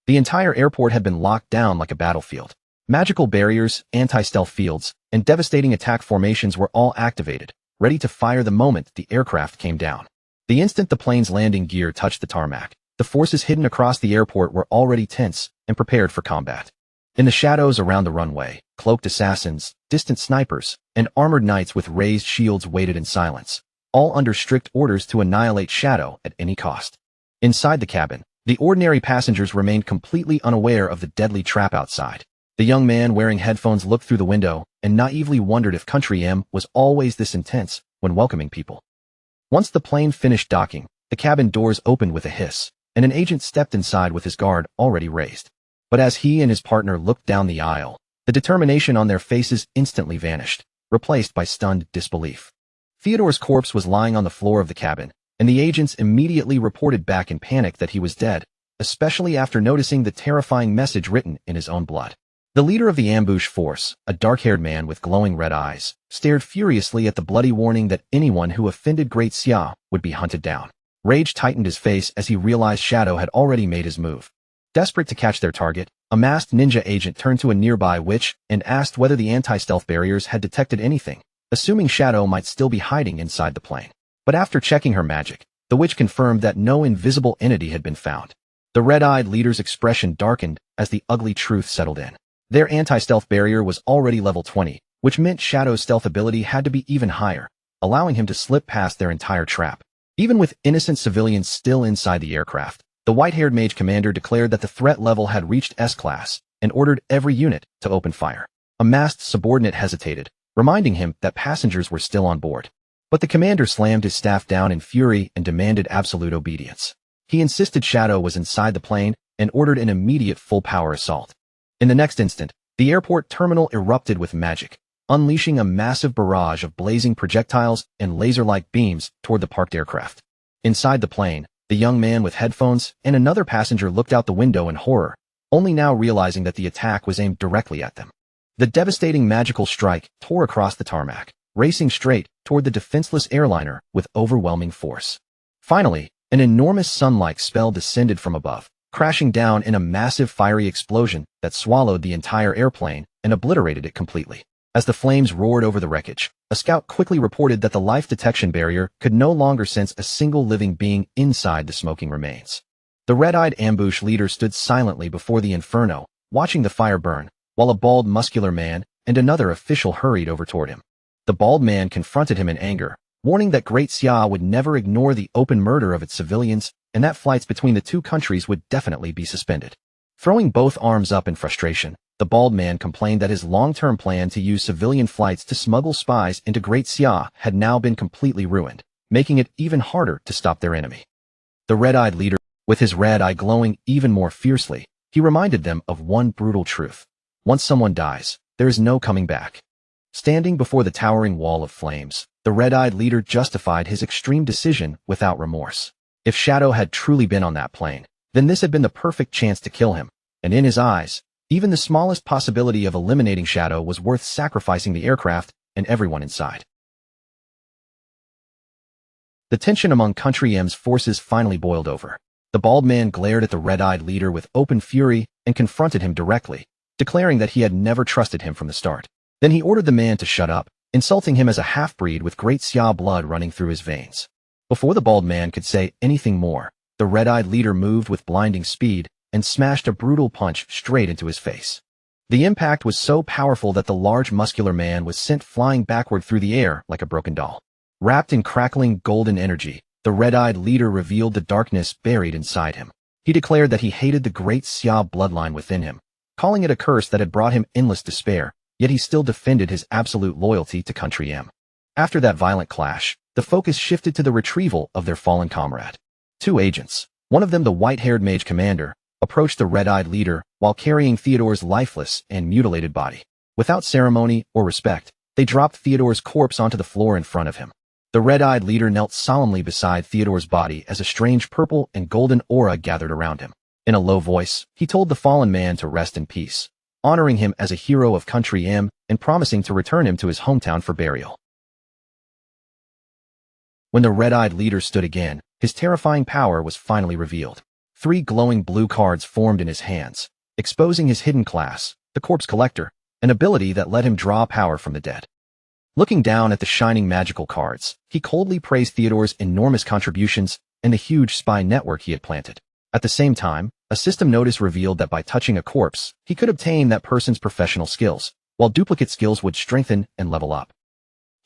The entire airport had been locked down like a battlefield. Magical barriers, anti-stealth fields, and devastating attack formations were all activated, ready to fire the moment the aircraft came down. The instant the plane's landing gear touched the tarmac, the forces hidden across the airport were already tense and prepared for combat. In the shadows around the runway, cloaked assassins, distant snipers, and armored knights with raised shields waited in silence, all under strict orders to annihilate Shadow at any cost. Inside the cabin, the ordinary passengers remained completely unaware of the deadly trap outside. The young man wearing headphones looked through the window and naively wondered if Country M was always this intense when welcoming people. Once the plane finished docking, the cabin doors opened with a hiss, and an agent stepped inside with his guard already raised. But as he and his partner looked down the aisle, the determination on their faces instantly vanished, replaced by stunned disbelief. Theodore's corpse was lying on the floor of the cabin, and the agents immediately reported back in panic that he was dead, especially after noticing the terrifying message written in his own blood. The leader of the ambush force, a dark-haired man with glowing red eyes, stared furiously at the bloody warning that anyone who offended Great Xia would be hunted down. Rage tightened his face as he realized Shadow had already made his move. Desperate to catch their target, a masked ninja agent turned to a nearby witch and asked whether the anti-stealth barriers had detected anything, assuming Shadow might still be hiding inside the plane. But after checking her magic, the witch confirmed that no invisible entity had been found. The red-eyed leader's expression darkened as the ugly truth settled in. Their anti-stealth barrier was already level 20, which meant Shadow's stealth ability had to be even higher, allowing him to slip past their entire trap. Even with innocent civilians still inside the aircraft, the white-haired mage commander declared that the threat level had reached S-class and ordered every unit to open fire. A masked subordinate hesitated, reminding him that passengers were still on board. But the commander slammed his staff down in fury and demanded absolute obedience. He insisted Shadow was inside the plane and ordered an immediate full-power assault. In the next instant, the airport terminal erupted with magic, unleashing a massive barrage of blazing projectiles and laser-like beams toward the parked aircraft. Inside the plane, the young man with headphones and another passenger looked out the window in horror, only now realizing that the attack was aimed directly at them. The devastating magical strike tore across the tarmac, racing straight toward the defenseless airliner with overwhelming force. Finally, an enormous sun-like spell descended from above, crashing down in a massive fiery explosion that swallowed the entire airplane and obliterated it completely. As the flames roared over the wreckage, a scout quickly reported that the life detection barrier could no longer sense a single living being inside the smoking remains. The red-eyed ambush leader stood silently before the inferno, watching the fire burn, while a bald, muscular man and another official hurried over toward him. The bald man confronted him in anger, warning that Great Xia would never ignore the open murder of its civilians and that flights between the two countries would definitely be suspended. Throwing both arms up in frustration, the bald man complained that his long-term plan to use civilian flights to smuggle spies into Great Xia had now been completely ruined, making it even harder to stop their enemy. The red-eyed leader, with his red eye glowing even more fiercely, he reminded them of one brutal truth. Once someone dies, there is no coming back. Standing before the towering wall of flames, the red-eyed leader justified his extreme decision without remorse. If Shadow had truly been on that plane, then this had been the perfect chance to kill him, and in his eyes, even the smallest possibility of eliminating Shadow was worth sacrificing the aircraft and everyone inside. The tension among Country M's forces finally boiled over. The bald man glared at the red-eyed leader with open fury and confronted him directly, declaring that he had never trusted him from the start. Then he ordered the man to shut up, insulting him as a half-breed with great Xia blood running through his veins. Before the bald man could say anything more, the red-eyed leader moved with blinding speed and smashed a brutal punch straight into his face. The impact was so powerful that the large muscular man was sent flying backward through the air like a broken doll. Wrapped in crackling golden energy, the red-eyed leader revealed the darkness buried inside him. He declared that he hated the great Xia bloodline within him, calling it a curse that had brought him endless despair, yet he still defended his absolute loyalty to Country M. After that violent clash, the focus shifted to the retrieval of their fallen comrade. Two agents, one of them the white-haired mage commander, approached the red-eyed leader while carrying Theodore's lifeless and mutilated body. Without ceremony or respect, they dropped Theodore's corpse onto the floor in front of him. The red-eyed leader knelt solemnly beside Theodore's body as a strange purple and golden aura gathered around him. In a low voice, he told the fallen man to rest in peace, honoring him as a hero of Country M and promising to return him to his hometown for burial. When the red-eyed leader stood again, his terrifying power was finally revealed. 3 glowing blue cards formed in his hands, exposing his hidden class, the Corpse Collector, an ability that let him draw power from the dead. Looking down at the shining magical cards, he coldly praised Theodore's enormous contributions and the huge spy network he had planted. At the same time, a system notice revealed that by touching a corpse, he could obtain that person's professional skills, while duplicate skills would strengthen and level up.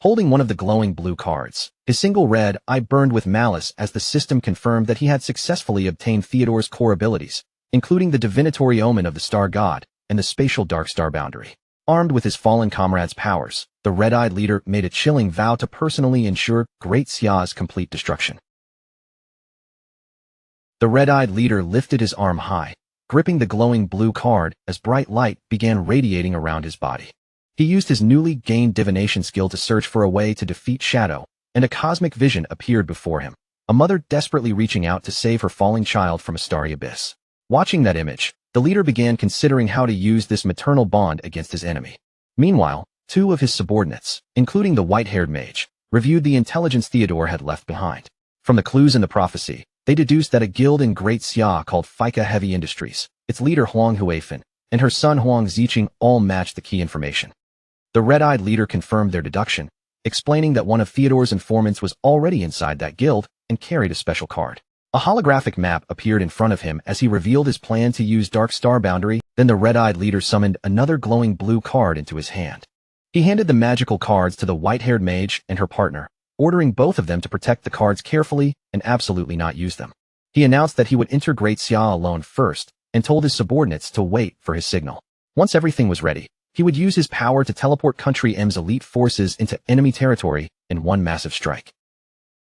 Holding one of the glowing blue cards, his single red eye burned with malice as the system confirmed that he had successfully obtained Theodore's core abilities, including the divinatory omen of the star god and the spatial dark star boundary. Armed with his fallen comrade's powers, the red-eyed leader made a chilling vow to personally ensure Great Xia's complete destruction. The red-eyed leader lifted his arm high, gripping the glowing blue card as bright light began radiating around his body. He used his newly gained divination skill to search for a way to defeat Shadow, and a cosmic vision appeared before him, a mother desperately reaching out to save her falling child from a starry abyss. Watching that image, the leader began considering how to use this maternal bond against his enemy. Meanwhile, 2 of his subordinates, including the white-haired mage, reviewed the intelligence Theodore had left behind. From the clues in the prophecy, they deduced that a guild in Great Xia called Fika Heavy Industries, its leader Huang Huifan, and her son Huang Ziqing all matched the key information. The red-eyed leader confirmed their deduction, explaining that one of Theodore's informants was already inside that guild and carried a special card. A holographic map appeared in front of him as he revealed his plan to use Dark Star Boundary. Then the red-eyed leader summoned another glowing blue card into his hand. He handed the magical cards to the white-haired mage and her partner, ordering both of them to protect the cards carefully and absolutely not use them. He announced that he would enter Great Xia alone first and told his subordinates to wait for his signal. Once everything was ready, he would use his power to teleport Country M's elite forces into enemy territory in one massive strike.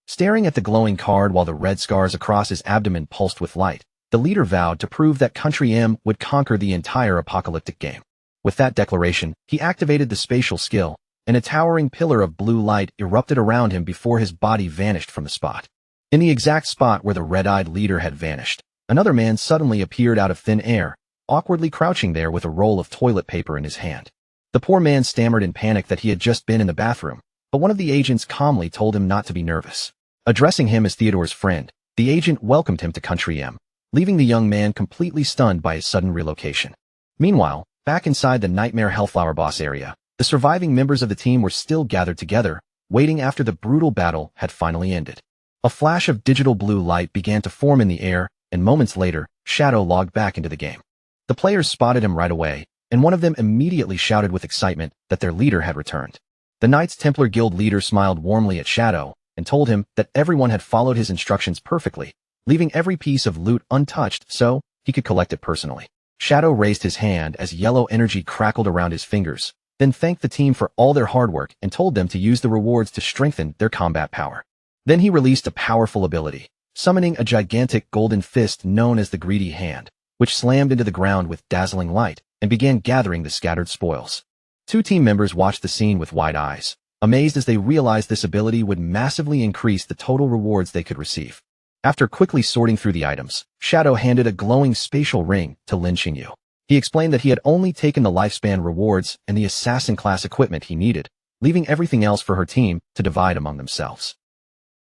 Staring at the glowing card while the red scars across his abdomen pulsed with light, the leader vowed to prove that Country M would conquer the entire apocalyptic game. With that declaration, he activated the spatial skill, and a towering pillar of blue light erupted around him before his body vanished from the spot. In the exact spot where the red-eyed leader had vanished, another man suddenly appeared out of thin air, awkwardly crouching there with a roll of toilet paper in his hand. The poor man stammered in panic that he had just been in the bathroom, but one of the agents calmly told him not to be nervous. Addressing him as Theodore's friend, the agent welcomed him to Country M, leaving the young man completely stunned by his sudden relocation. Meanwhile, back inside the Nightmare Hellflower Boss area, the surviving members of the team were still gathered together, waiting after the brutal battle had finally ended. A flash of digital blue light began to form in the air, and moments later, Shadow logged back into the game. The players spotted him right away, and one of them immediately shouted with excitement that their leader had returned. The Knights Templar Guild leader smiled warmly at Shadow and told him that everyone had followed his instructions perfectly, leaving every piece of loot untouched so he could collect it personally. Shadow raised his hand as yellow energy crackled around his fingers, then thanked the team for all their hard work and told them to use the rewards to strengthen their combat power. Then he released a powerful ability, summoning a gigantic golden fist known as the Greedy Hand, which slammed into the ground with dazzling light and began gathering the scattered spoils. 2 team members watched the scene with wide eyes, amazed as they realized this ability would massively increase the total rewards they could receive. After quickly sorting through the items, Shadow handed a glowing spatial ring to Lin Qingyu. He explained that he had only taken the lifespan rewards and the assassin class equipment he needed, leaving everything else for her team to divide among themselves.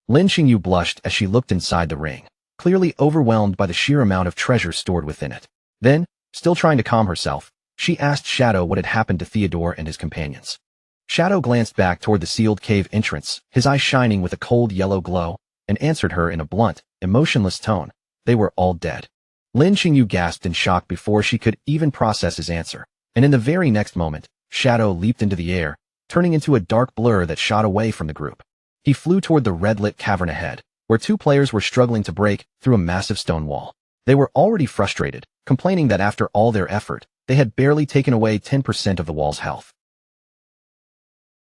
Lin Qingyu blushed as she looked inside the ring, clearly overwhelmed by the sheer amount of treasure stored within it. Then, still trying to calm herself, she asked Shadow what had happened to Theodore and his companions. Shadow glanced back toward the sealed cave entrance, his eyes shining with a cold yellow glow, and answered her in a blunt, emotionless tone. They were all dead. Lin Qingyu gasped in shock before she could even process his answer, and in the very next moment, Shadow leaped into the air, turning into a dark blur that shot away from the group. He flew toward the red-lit cavern ahead, where two players were struggling to break through a massive stone wall. They were already frustrated, complaining that after all their effort, they had barely taken away 10% of the wall's health.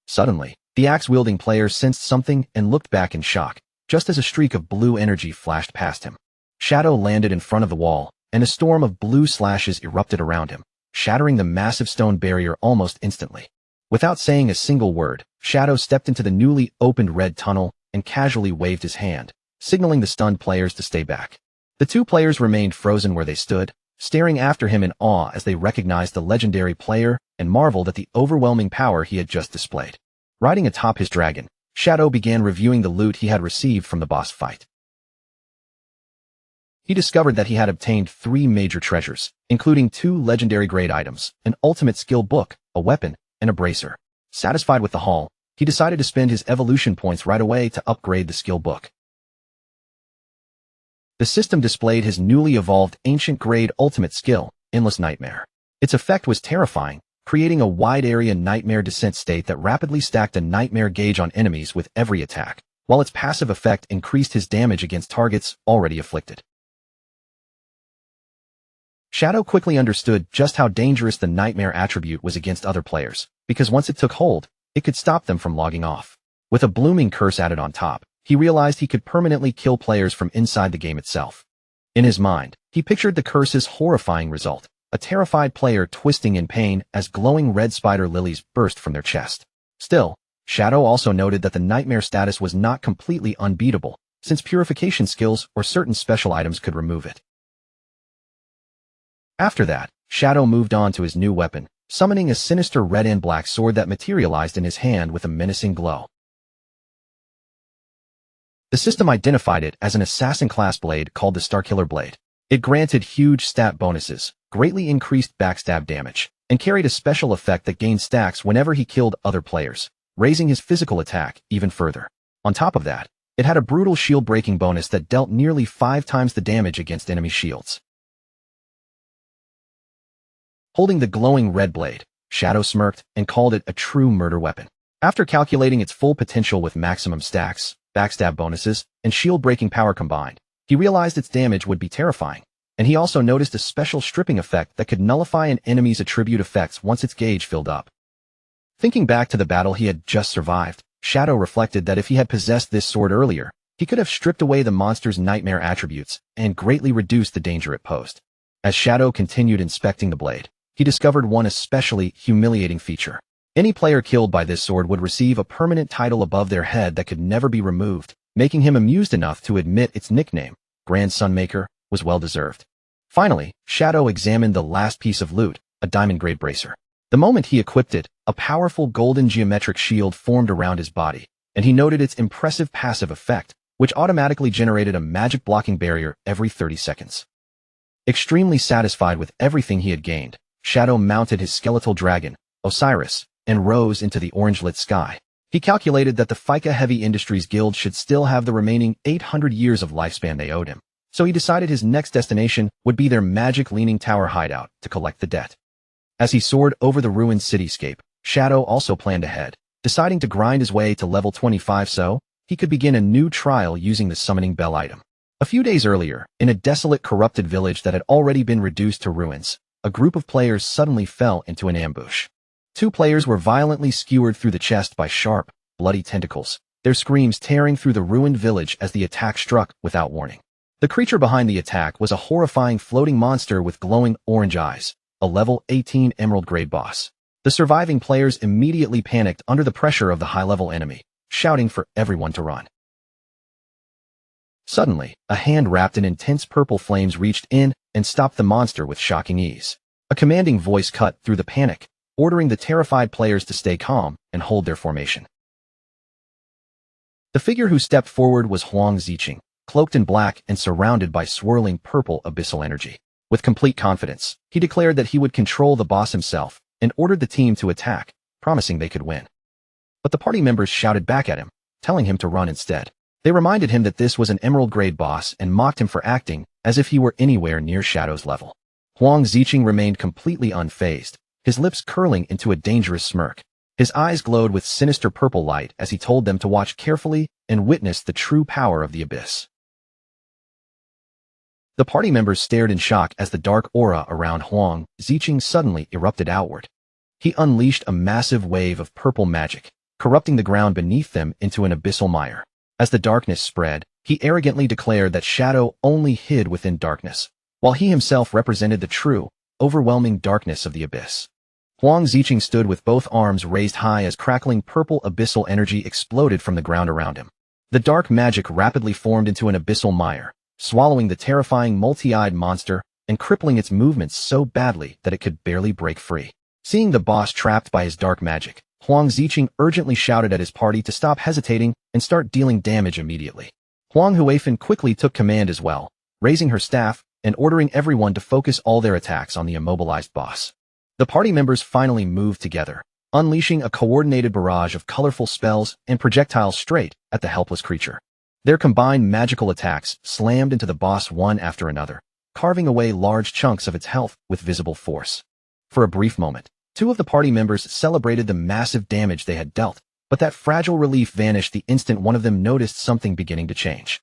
Suddenly, the axe-wielding player sensed something and looked back in shock, just as a streak of blue energy flashed past him. Shadow landed in front of the wall, and a storm of blue slashes erupted around him, shattering the massive stone barrier almost instantly. Without saying a single word, Shadow stepped into the newly opened red tunnel and casually waved his hand, signaling the stunned players to stay back. The two players remained frozen where they stood, staring after him in awe as they recognized the legendary player and marveled at the overwhelming power he had just displayed. Riding atop his dragon, Shadow began reviewing the loot he had received from the boss fight. He discovered that he had obtained 3 major treasures, including 2 legendary grade items, an ultimate skill book, a weapon, and a bracer. Satisfied with the haul, he decided to spend his evolution points right away to upgrade the skill book. The system displayed his newly evolved ancient grade ultimate skill, Endless Nightmare. Its effect was terrifying, creating a wide area nightmare descent state that rapidly stacked a nightmare gauge on enemies with every attack, while its passive effect increased his damage against targets already afflicted. Shadow quickly understood just how dangerous the nightmare attribute was against other players, because once it took hold, it could stop them from logging off. With a blooming curse added on top, he realized he could permanently kill players from inside the game itself. In his mind, he pictured the curse's horrifying result, a terrified player twisting in pain as glowing red spider lilies burst from their chest. Still, Shadow also noted that the nightmare status was not completely unbeatable, since purification skills or certain special items could remove it. After that, Shadow moved on to his new weapon, summoning a sinister red and black sword that materialized in his hand with a menacing glow. The system identified it as an assassin-class blade called the Starkiller Blade. It granted huge stat bonuses, greatly increased backstab damage, and carried a special effect that gained stacks whenever he killed other players, raising his physical attack even further. On top of that, it had a brutal shield-breaking bonus that dealt nearly 5 times the damage against enemy shields. Holding the glowing red blade, Shadow smirked and called it a true murder weapon. After calculating its full potential with maximum stacks, backstab bonuses, and shield-breaking power combined, he realized its damage would be terrifying, and he also noticed a special stripping effect that could nullify an enemy's attribute effects once its gauge filled up. Thinking back to the battle he had just survived, Shadow reflected that if he had possessed this sword earlier, he could have stripped away the monster's nightmare attributes and greatly reduced the danger it posed. As Shadow continued inspecting the blade, he discovered one especially humiliating feature. Any player killed by this sword would receive a permanent title above their head that could never be removed, making him amused enough to admit its nickname, Grand Sunmaker, was well-deserved. Finally, Shadow examined the last piece of loot, a diamond-grade bracer. The moment he equipped it, a powerful golden geometric shield formed around his body, and he noted its impressive passive effect, which automatically generated a magic blocking barrier every 30 seconds. Extremely satisfied with everything he had gained, Shadow mounted his skeletal dragon, Osiris, and rose into the orange-lit sky. He calculated that the FICA Heavy Industries Guild should still have the remaining 800 years of lifespan they owed him, so he decided his next destination would be their magic Leaning Tower hideout to collect the debt. As he soared over the ruined cityscape, Shadow also planned ahead, deciding to grind his way to level 25 so he could begin a new trial using the summoning bell item. A few days earlier, in a desolate, corrupted village that had already been reduced to ruins, a group of players suddenly fell into an ambush. 2 players were violently skewered through the chest by sharp, bloody tentacles, their screams tearing through the ruined village as the attack struck without warning. The creature behind the attack was a horrifying floating monster with glowing orange eyes, a level 18 emerald grade boss. The surviving players immediately panicked under the pressure of the high-level enemy, shouting for everyone to run. Suddenly, a hand wrapped in intense purple flames reached in and stopped the monster with shocking ease. A commanding voice cut through the panic, ordering the terrified players to stay calm and hold their formation. The figure who stepped forward was Huang Ziqing, cloaked in black and surrounded by swirling purple abyssal energy. With complete confidence, he declared that he would control the boss himself and ordered the team to attack, promising they could win. But the party members shouted back at him, telling him to run instead. They reminded him that this was an emerald-grade boss and mocked him for acting as if he were anywhere near Shadow's level. Huang Ziqing remained completely unfazed, his lips curling into a dangerous smirk. His eyes glowed with sinister purple light as he told them to watch carefully and witness the true power of the abyss. The party members stared in shock as the dark aura around Huang Ziqing suddenly erupted outward. He unleashed a massive wave of purple magic, corrupting the ground beneath them into an abyssal mire. As the darkness spread, he arrogantly declared that Shadow only hid within darkness, while he himself represented the true, overwhelming darkness of the abyss. Huang Ziqing stood with both arms raised high as crackling purple abyssal energy exploded from the ground around him. The dark magic rapidly formed into an abyssal mire, swallowing the terrifying multi-eyed monster and crippling its movements so badly that it could barely break free. Seeing the boss trapped by his dark magic, Huang Ziqing urgently shouted at his party to stop hesitating and start dealing damage immediately. Huang Huifan quickly took command as well, raising her staff and ordering everyone to focus all their attacks on the immobilized boss. The party members finally moved together, unleashing a coordinated barrage of colorful spells and projectiles straight at the helpless creature. Their combined magical attacks slammed into the boss one after another, carving away large chunks of its health with visible force. For a brief moment, two of the party members celebrated the massive damage they had dealt, but that fragile relief vanished the instant one of them noticed something beginning to change.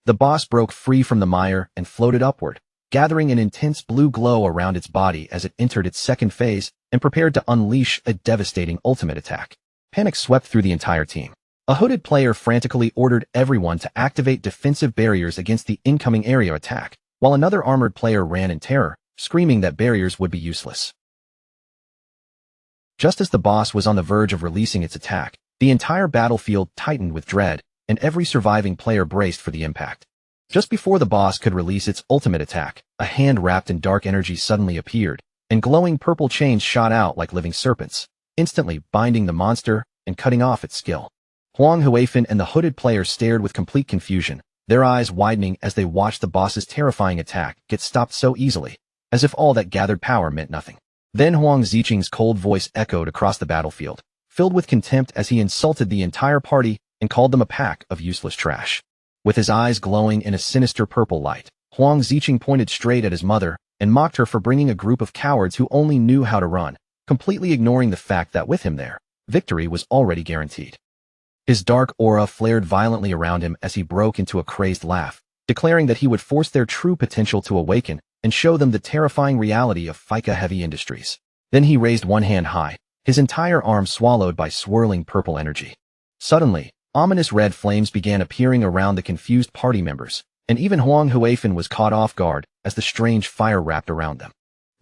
The boss broke free from the mire and floated upward, gathering an intense blue glow around its body as it entered its second phase and prepared to unleash a devastating ultimate attack. Panic swept through the entire team. A hooded player frantically ordered everyone to activate defensive barriers against the incoming area attack, while another armored player ran in terror, screaming that barriers would be useless. Just as the boss was on the verge of releasing its attack, the entire battlefield tightened with dread, and every surviving player braced for the impact. Just before the boss could release its ultimate attack, a hand wrapped in dark energy suddenly appeared, and glowing purple chains shot out like living serpents, instantly binding the monster and cutting off its skill. Huang Huifan and the hooded player stared with complete confusion, their eyes widening as they watched the boss's terrifying attack get stopped so easily, as if all that gathered power meant nothing. Then Huang Ziqing's cold voice echoed across the battlefield, filled with contempt as he insulted the entire party and called them a pack of useless trash. With his eyes glowing in a sinister purple light, Huang Ziqing pointed straight at his mother and mocked her for bringing a group of cowards who only knew how to run, completely ignoring the fact that with him there, victory was already guaranteed. His dark aura flared violently around him as he broke into a crazed laugh, declaring that he would force their true potential to awaken and show them the terrifying reality of FICA Heavy Industries. Then he raised one hand high, his entire arm swallowed by swirling purple energy. Suddenly, ominous red flames began appearing around the confused party members, and even Huang Huifan was caught off guard as the strange fire wrapped around them.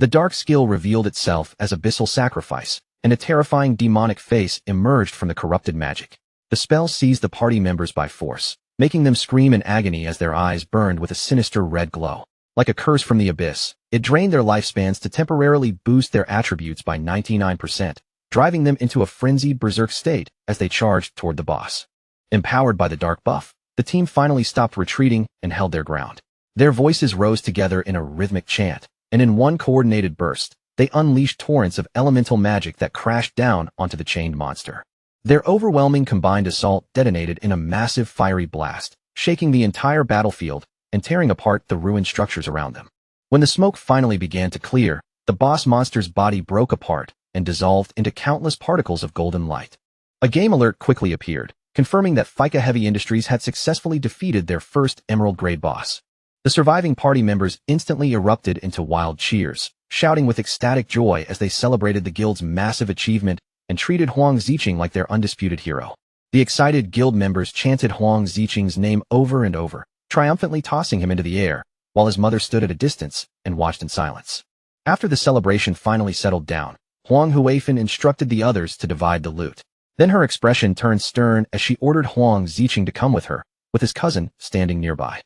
The dark skill revealed itself as abyssal sacrifice, and a terrifying demonic face emerged from the corrupted magic. The spell seized the party members by force, making them scream in agony as their eyes burned with a sinister red glow. Like a curse from the abyss, it drained their lifespans to temporarily boost their attributes by 99%, driving them into a frenzied berserk state as they charged toward the boss. Empowered by the dark buff, the team finally stopped retreating and held their ground. Their voices rose together in a rhythmic chant, and in one coordinated burst, they unleashed torrents of elemental magic that crashed down onto the chained monster. Their overwhelming combined assault detonated in a massive fiery blast, shaking the entire battlefield and tearing apart the ruined structures around them. When the smoke finally began to clear, the boss monster's body broke apart and dissolved into countless particles of golden light. A game alert quickly appeared, confirming that FICA Heavy Industries had successfully defeated their first emerald-grade boss. The surviving party members instantly erupted into wild cheers, shouting with ecstatic joy as they celebrated the guild's massive achievement and treated Huang Ziqing like their undisputed hero. The excited guild members chanted Huang Ziqing's name over and over, triumphantly tossing him into the air, while his mother stood at a distance and watched in silence. After the celebration finally settled down, Huang Huifan instructed the others to divide the loot. Then her expression turned stern as she ordered Huang Ziqing to come with her, with his cousin standing nearby.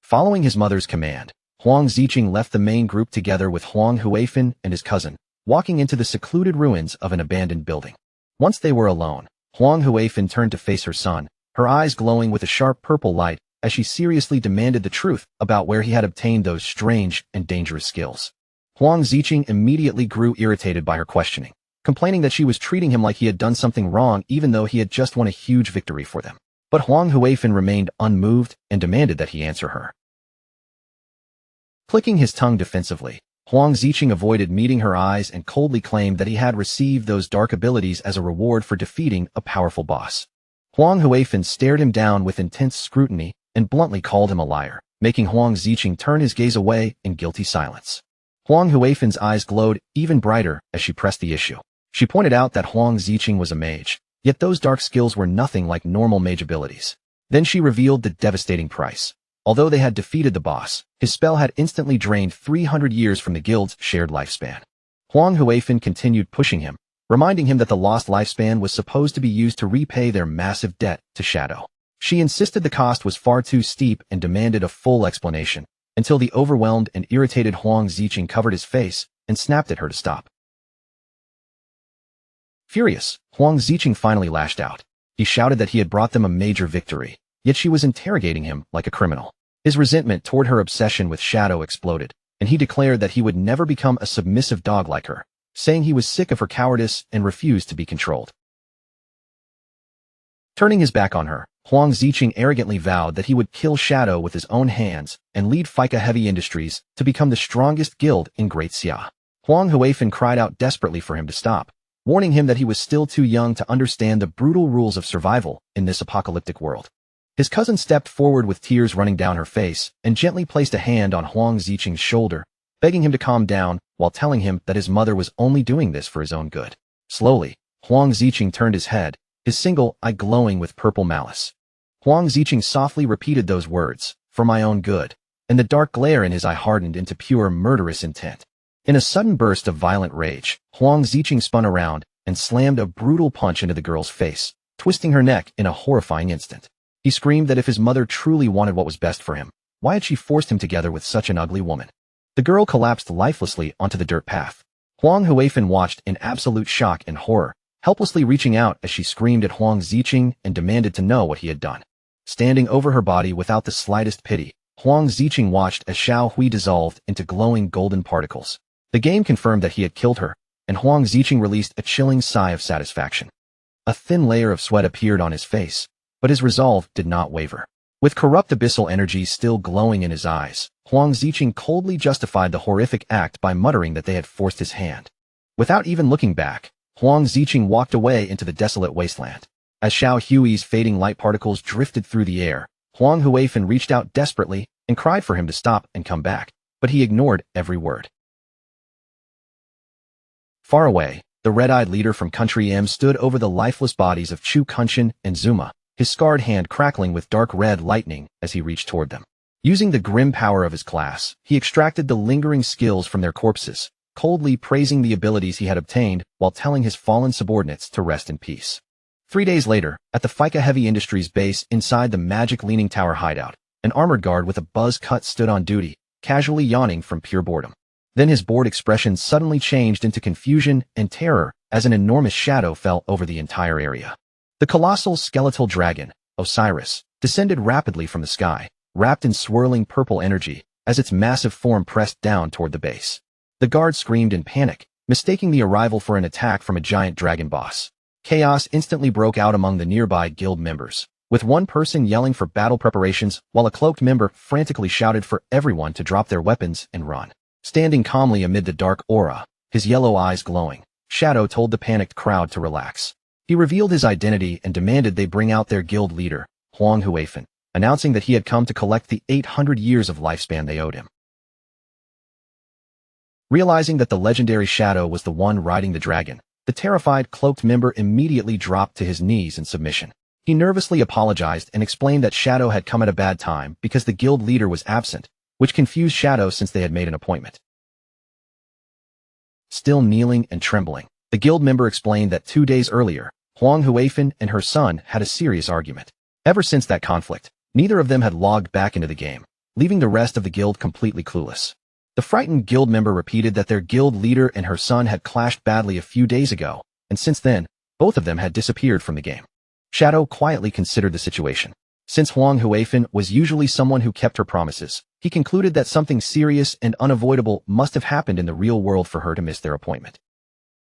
Following his mother's command, Huang Ziqing left the main group together with Huang Huifan and his cousin, walking into the secluded ruins of an abandoned building. Once they were alone, Huang Huifan turned to face her son, her eyes glowing with a sharp purple light as she seriously demanded the truth about where he had obtained those strange and dangerous skills. Huang Ziqing immediately grew irritated by her questioning, complaining that she was treating him like he had done something wrong even though he had just won a huge victory for them. But Huang Huifan remained unmoved and demanded that he answer her. Clicking his tongue defensively, Huang Ziqing avoided meeting her eyes and coldly claimed that he had received those dark abilities as a reward for defeating a powerful boss. Huang Huifan stared him down with intense scrutiny and bluntly called him a liar, making Huang Ziqing turn his gaze away in guilty silence. Huang Huifan's eyes glowed even brighter as she pressed the issue. She pointed out that Huang Ziqing was a mage, yet those dark skills were nothing like normal mage abilities. Then she revealed the devastating price. Although they had defeated the boss, his spell had instantly drained 300 years from the guild's shared lifespan. Huang Huifan continued pushing him, reminding him that the lost lifespan was supposed to be used to repay their massive debt to Shadow. She insisted the cost was far too steep and demanded a full explanation, until the overwhelmed and irritated Huang Ziqing covered his face and snapped at her to stop. Furious, Huang Ziqing finally lashed out. He shouted that he had brought them a major victory, yet she was interrogating him like a criminal. His resentment toward her obsession with Shadow exploded, and he declared that he would never become a submissive dog like her, saying he was sick of her cowardice and refused to be controlled. Turning his back on her, Huang Ziqing arrogantly vowed that he would kill Shadow with his own hands and lead Fika Heavy Industries to become the strongest guild in Great Xia. Huang Huifan cried out desperately for him to stop, warning him that he was still too young to understand the brutal rules of survival in this apocalyptic world. His cousin stepped forward with tears running down her face and gently placed a hand on Huang Ziqing's shoulder, begging him to calm down while telling him that his mother was only doing this for his own good. Slowly, Huang Ziqing turned his head, his single eye glowing with purple malice. Huang Ziqing softly repeated those words, "For my own good," and the dark glare in his eye hardened into pure murderous intent. In a sudden burst of violent rage, Huang Ziqing spun around and slammed a brutal punch into the girl's face, twisting her neck in a horrifying instant. He screamed that if his mother truly wanted what was best for him, why had she forced him together with such an ugly woman? The girl collapsed lifelessly onto the dirt path. Huang Huifan watched in absolute shock and horror, helplessly reaching out as she screamed at Huang Ziqing and demanded to know what he had done. Standing over her body without the slightest pity, Huang Ziqing watched as Xiao Hui dissolved into glowing golden particles. The game confirmed that he had killed her, and Huang Ziqing released a chilling sigh of satisfaction. A thin layer of sweat appeared on his face, but his resolve did not waver. With corrupt abyssal energy still glowing in his eyes, Huang Ziqing coldly justified the horrific act by muttering that they had forced his hand. Without even looking back, Huang Ziqing walked away into the desolate wasteland. As Xiao Hui's fading light particles drifted through the air, Huang Huifan reached out desperately and cried for him to stop and come back, but he ignored every word. Far away, the red-eyed leader from Country M stood over the lifeless bodies of Chu Kunshin and Zuma, his scarred hand crackling with dark red lightning as he reached toward them. Using the grim power of his class, he extracted the lingering skills from their corpses, coldly praising the abilities he had obtained while telling his fallen subordinates to rest in peace. 3 days later, at the Fika Heavy Industries base inside the Magic Leaning Tower hideout, an armored guard with a buzz cut stood on duty, casually yawning from pure boredom. Then his bored expression suddenly changed into confusion and terror as an enormous shadow fell over the entire area. The colossal skeletal dragon, Osiris, descended rapidly from the sky, wrapped in swirling purple energy, as its massive form pressed down toward the base. The guard screamed in panic, mistaking the arrival for an attack from a giant dragon boss. Chaos instantly broke out among the nearby guild members, with one person yelling for battle preparations while a cloaked member frantically shouted for everyone to drop their weapons and run. Standing calmly amid the dark aura, his yellow eyes glowing, Shadow told the panicked crowd to relax. He revealed his identity and demanded they bring out their guild leader, Huang Huifan, announcing that he had come to collect the 800 years of lifespan they owed him. Realizing that the legendary Shadow was the one riding the dragon, the terrified cloaked member immediately dropped to his knees in submission. He nervously apologized and explained that Shadow had come at a bad time because the guild leader was absent, which confused Shadow since they had made an appointment. Still kneeling and trembling, the guild member explained that 2 days earlier, Huang Huifan and her son had a serious argument. Ever since that conflict, Neither of them had logged back into the game, leaving the rest of the guild completely clueless. The frightened guild member repeated that their guild leader and her son had clashed badly a few days ago, and since then, both of them had disappeared from the game. Shadow quietly considered the situation. Since Huang Huifan was usually someone who kept her promises, he concluded that something serious and unavoidable must have happened in the real world for her to miss their appointment.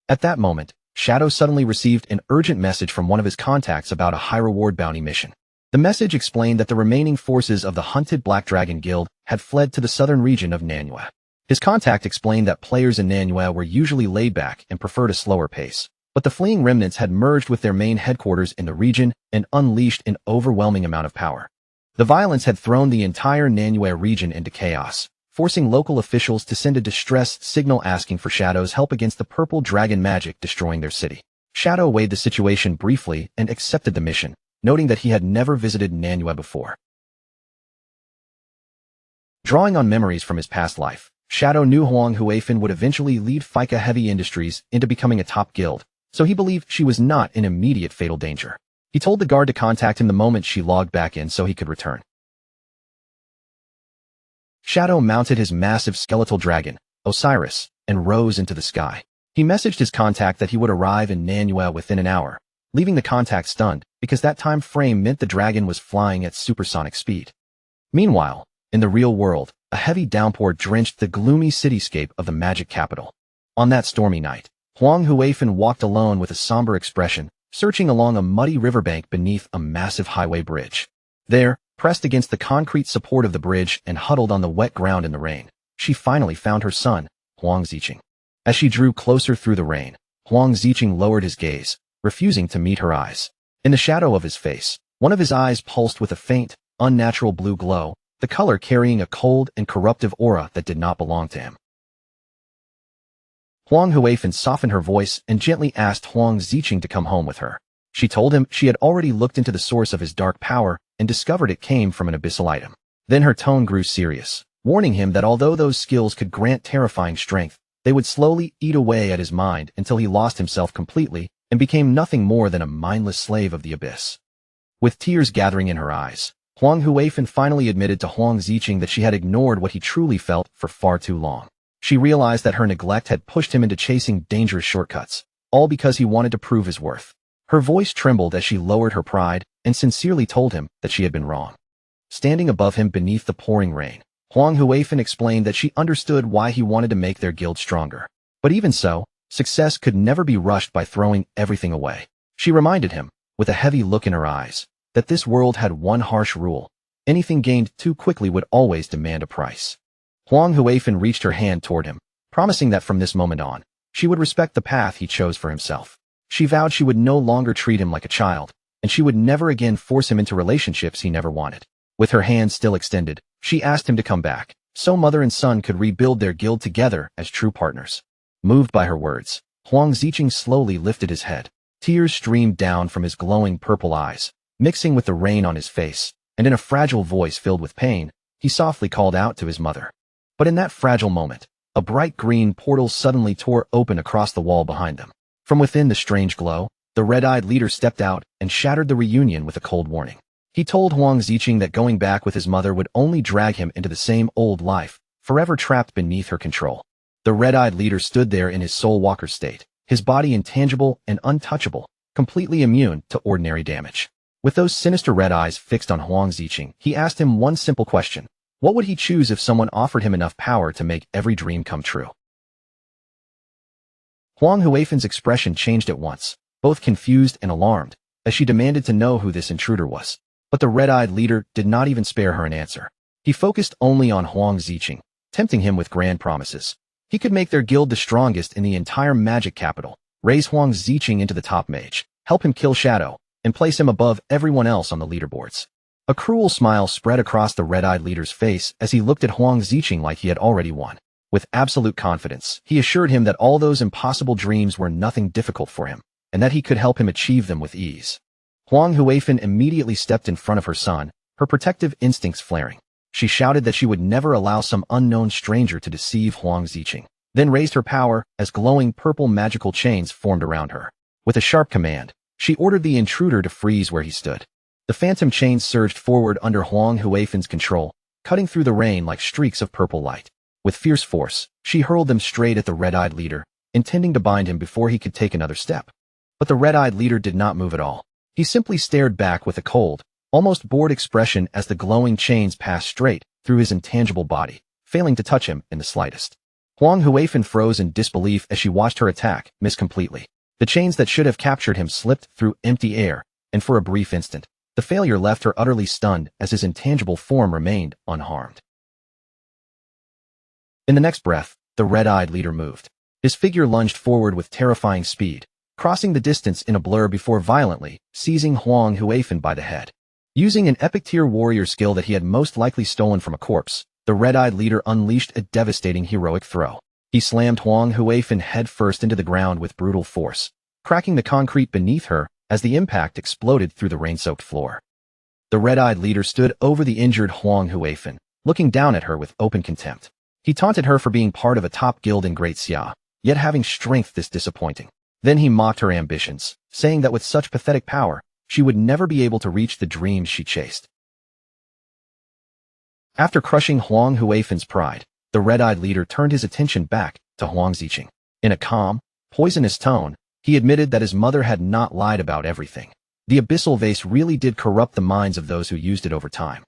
At that moment, Shadow suddenly received an urgent message from one of his contacts about a high-reward bounty mission. The message explained that the remaining forces of the hunted Black Dragon Guild had fled to the southern region of Manhwa. His contact explained that players in Manhwa were usually laid back and preferred a slower pace, but the fleeing remnants had merged with their main headquarters in the region and unleashed an overwhelming amount of power. The violence had thrown the entire Manhwa region into chaos, forcing local officials to send a distress signal asking for Shadow's help against the purple dragon magic destroying their city. Shadow weighed the situation briefly and accepted the mission, noting that he had never visited Manhwa before. Drawing on memories from his past life, Shadow knew Huang Huifan would eventually lead Fika Heavy Industries into becoming a top guild, so he believed she was not in immediate fatal danger. He told the guard to contact him the moment she logged back in so he could return. Shadow mounted his massive skeletal dragon, Osiris, and rose into the sky. He messaged his contact that he would arrive in Manhwa within an hour, leaving the contact stunned because that time frame meant the dragon was flying at supersonic speed. Meanwhile, in the real world, a heavy downpour drenched the gloomy cityscape of the magic capital. On that stormy night, Huang Huifan walked alone with a somber expression, searching along a muddy riverbank beneath a massive highway bridge. There, pressed against the concrete support of the bridge and huddled on the wet ground in the rain, she finally found her son, Huang Ziqing. As she drew closer through the rain, Huang Ziqing lowered his gaze, refusing to meet her eyes. In the shadow of his face, one of his eyes pulsed with a faint, unnatural blue glow, the color carrying a cold and corruptive aura that did not belong to him. Huang Huifan softened her voice and gently asked Huang Ziqing to come home with her. She told him she had already looked into the source of his dark power and discovered it came from an abyssal item. Then her tone grew serious, warning him that although those skills could grant terrifying strength, they would slowly eat away at his mind until he lost himself completely and became nothing more than a mindless slave of the abyss. With tears gathering in her eyes, Huang Huifan finally admitted to Huang Ziqing that she had ignored what he truly felt for far too long. She realized that her neglect had pushed him into chasing dangerous shortcuts, all because he wanted to prove his worth. Her voice trembled as she lowered her pride and sincerely told him that she had been wrong. Standing above him beneath the pouring rain, Huang Huifan explained that she understood why he wanted to make their guild stronger. But even so, success could never be rushed by throwing everything away. She reminded him, with a heavy look in her eyes, that this world had one harsh rule: anything gained too quickly would always demand a price. Huang Huifan reached her hand toward him, promising that from this moment on, she would respect the path he chose for himself. She vowed she would no longer treat him like a child, and she would never again force him into relationships he never wanted. With her hand still extended, she asked him to come back, so mother and son could rebuild their guild together as true partners. Moved by her words, Huang Ziqing slowly lifted his head. Tears streamed down from his glowing purple eyes, mixing with the rain on his face, and in a fragile voice filled with pain, he softly called out to his mother. But in that fragile moment, a bright green portal suddenly tore open across the wall behind them. From within the strange glow, the red-eyed leader stepped out and shattered the reunion with a cold warning. He told Huang Ziqing that going back with his mother would only drag him into the same old life, forever trapped beneath her control. The red-eyed leader stood there in his soul walker state, his body intangible and untouchable, completely immune to ordinary damage. With those sinister red eyes fixed on Huang Ziqing, he asked him one simple question: what would he choose if someone offered him enough power to make every dream come true? Huang Huifan's expression changed at once, both confused and alarmed, as she demanded to know who this intruder was. But the red-eyed leader did not even spare her an answer. He focused only on Huang Ziqing, tempting him with grand promises. He could make their guild the strongest in the entire magic capital, raise Huang Ziqing into the top mage, help him kill Shadow, and place him above everyone else on the leaderboards. A cruel smile spread across the red-eyed leader's face as he looked at Huang Ziqing like he had already won. With absolute confidence, he assured him that all those impossible dreams were nothing difficult for him, and that he could help him achieve them with ease. Huang Huifan immediately stepped in front of her son, her protective instincts flaring. She shouted that she would never allow some unknown stranger to deceive Huang Ziqing, then raised her power as glowing purple magical chains formed around her. With a sharp command, she ordered the intruder to freeze where he stood. The phantom chains surged forward under Huang Huifen's control, cutting through the rain like streaks of purple light. With fierce force, she hurled them straight at the red-eyed leader, intending to bind him before he could take another step. But the red-eyed leader did not move at all. He simply stared back with a cold, almost bored expression as the glowing chains passed straight through his intangible body, failing to touch him in the slightest. Huang Huifen froze in disbelief as she watched her attack miss completely. The chains that should have captured him slipped through empty air, and for a brief instant, the failure left her utterly stunned as his intangible form remained unharmed. In the next breath, the red-eyed leader moved. His figure lunged forward with terrifying speed, crossing the distance in a blur before violently seizing Huang Huifen by the head. Using an epic-tier warrior skill that he had most likely stolen from a corpse, the red-eyed leader unleashed a devastating heroic throw. He slammed Huang Huifen headfirst into the ground with brutal force, cracking the concrete beneath her as the impact exploded through the rain-soaked floor. The red-eyed leader stood over the injured Huang Huifen, looking down at her with open contempt. He taunted her for being part of a top guild in Great Xia, yet having strength this disappointing. Then he mocked her ambitions, saying that with such pathetic power, she would never be able to reach the dreams she chased. After crushing Huang Huifen's pride, the red-eyed leader turned his attention back to Huang Ziqing. In a calm, poisonous tone, he admitted that his mother had not lied about everything. The abyssal vase really did corrupt the minds of those who used it over time.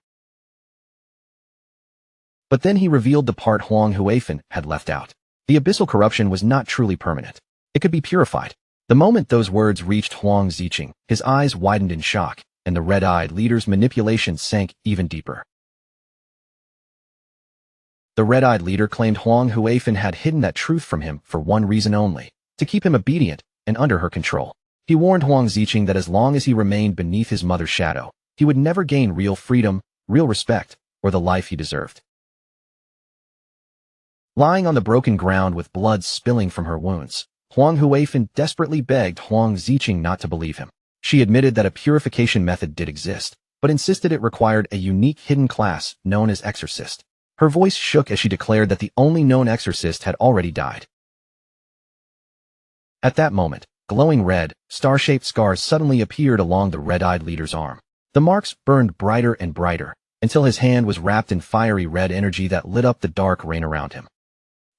But then he revealed the part Huang Huifen had left out. The abyssal corruption was not truly permanent. It could be purified. The moment those words reached Huang Ziqing, his eyes widened in shock, and the red-eyed leader's manipulation sank even deeper. The red-eyed leader claimed Huang Huifen had hidden that truth from him for one reason only, to keep him obedient and under her control. He warned Huang Ziqing that as long as he remained beneath his mother's shadow, he would never gain real freedom, real respect, or the life he deserved. Lying on the broken ground with blood spilling from her wounds, Huang Huifen desperately begged Huang Ziqing not to believe him. She admitted that a purification method did exist, but insisted it required a unique hidden class known as exorcist. Her voice shook as she declared that the only known exorcist had already died. At that moment, glowing red, star-shaped scars suddenly appeared along the red-eyed leader's arm. The marks burned brighter and brighter, until his hand was wrapped in fiery red energy that lit up the dark rain around him.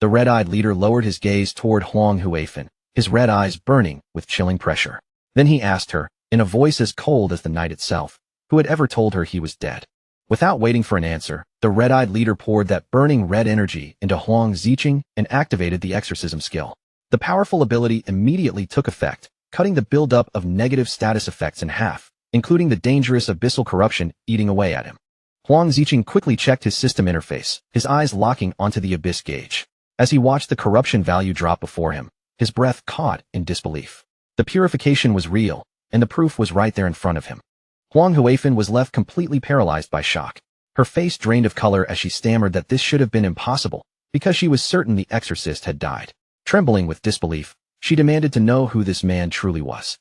The red-eyed leader lowered his gaze toward Huang Huifen, his red eyes burning with chilling pressure. Then he asked her, in a voice as cold as the night itself, who had ever told her he was dead. Without waiting for an answer, the red-eyed leader poured that burning red energy into Huang Ziqing and activated the exorcism skill. The powerful ability immediately took effect, cutting the buildup of negative status effects in half, including the dangerous abyssal corruption eating away at him. Huang Ziqing quickly checked his system interface, his eyes locking onto the abyss gauge. As he watched the corruption value drop before him, his breath caught in disbelief. The purification was real, and the proof was right there in front of him. Huang Huifen was left completely paralyzed by shock. Her face drained of color as she stammered that this should have been impossible, because she was certain the exorcist had died. Trembling with disbelief, she demanded to know who this man truly was.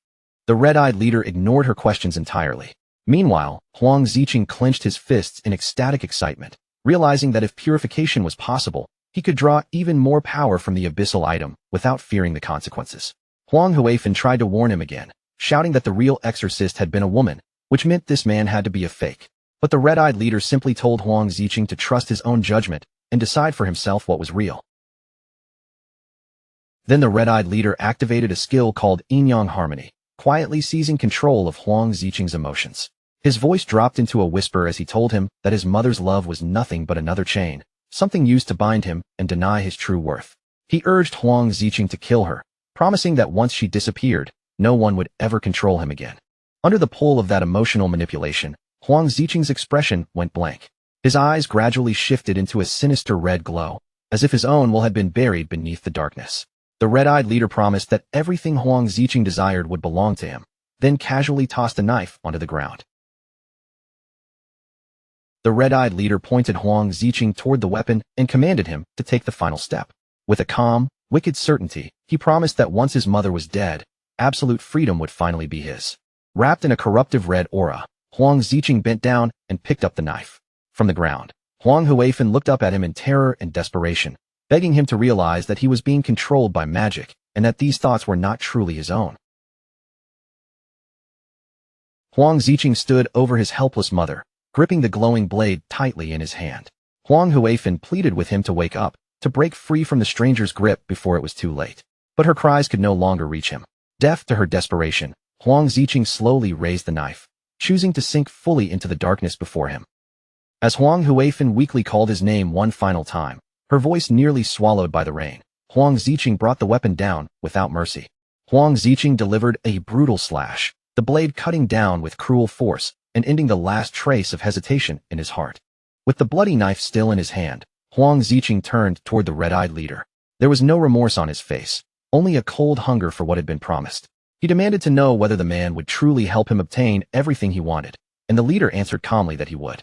The red-eyed leader ignored her questions entirely. Meanwhile, Huang Ziqing clenched his fists in ecstatic excitement, realizing that if purification was possible, he could draw even more power from the abyssal item without fearing the consequences. Huang Huifen tried to warn him again, shouting that the real exorcist had been a woman, which meant this man had to be a fake. But the red-eyed leader simply told Huang Ziqing to trust his own judgment and decide for himself what was real. Then the red-eyed leader activated a skill called yin-yang harmony, quietly seizing control of Huang Ziqing's emotions. His voice dropped into a whisper as he told him that his mother's love was nothing but another chain, something used to bind him and deny his true worth. He urged Huang Ziqing to kill her, promising that once she disappeared, no one would ever control him again. Under the pull of that emotional manipulation, Huang Ziqing's expression went blank. His eyes gradually shifted into a sinister red glow, as if his own will had been buried beneath the darkness. The red-eyed leader promised that everything Huang Ziqing desired would belong to him, then casually tossed a knife onto the ground. The red-eyed leader pointed Huang Ziqing toward the weapon and commanded him to take the final step. With a calm, wicked certainty, he promised that once his mother was dead, absolute freedom would finally be his. Wrapped in a corruptive red aura, Huang Ziqing bent down and picked up the knife. From the ground, Huang Huifen looked up at him in terror and desperation, begging him to realize that he was being controlled by magic and that these thoughts were not truly his own. Huang Ziqing stood over his helpless mother, gripping the glowing blade tightly in his hand. Huang Huifan pleaded with him to wake up, to break free from the stranger's grip before it was too late. But her cries could no longer reach him. Deaf to her desperation, Huang Ziqing slowly raised the knife, choosing to sink fully into the darkness before him. As Huang Huifan weakly called his name one final time, her voice nearly swallowed by the rain, Huang Ziqing brought the weapon down without mercy. Huang Ziqing delivered a brutal slash, the blade cutting down with cruel force and ending the last trace of hesitation in his heart. With the bloody knife still in his hand, Huang Ziqing turned toward the red-eyed leader. There was no remorse on his face, only a cold hunger for what had been promised. He demanded to know whether the man would truly help him obtain everything he wanted, and the leader answered calmly that he would.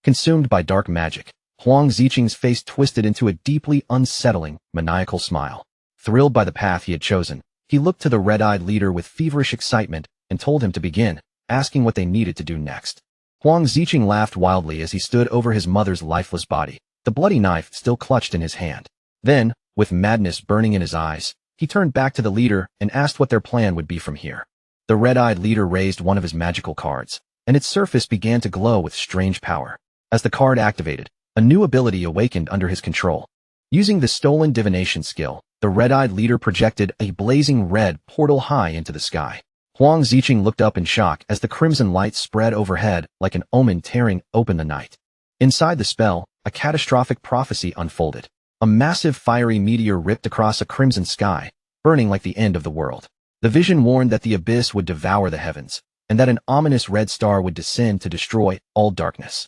Consumed by dark magic, Huang Ziqing's face twisted into a deeply unsettling, maniacal smile. Thrilled by the path he had chosen, he looked to the red-eyed leader with feverish excitement and told him to begin, asking what they needed to do next. Huang Ziqing laughed wildly as he stood over his mother's lifeless body, the bloody knife still clutched in his hand. Then, with madness burning in his eyes, he turned back to the leader and asked what their plan would be from here. The red-eyed leader raised one of his magical cards, and its surface began to glow with strange power. As the card activated, a new ability awakened under his control. Using the stolen divination skill, the red-eyed leader projected a blazing red portal high into the sky. Huang Ziqing looked up in shock as the crimson light spread overhead like an omen tearing open the night. Inside the spell, a catastrophic prophecy unfolded. A massive fiery meteor ripped across a crimson sky, burning like the end of the world. The vision warned that the abyss would devour the heavens, and that an ominous red star would descend to destroy all darkness.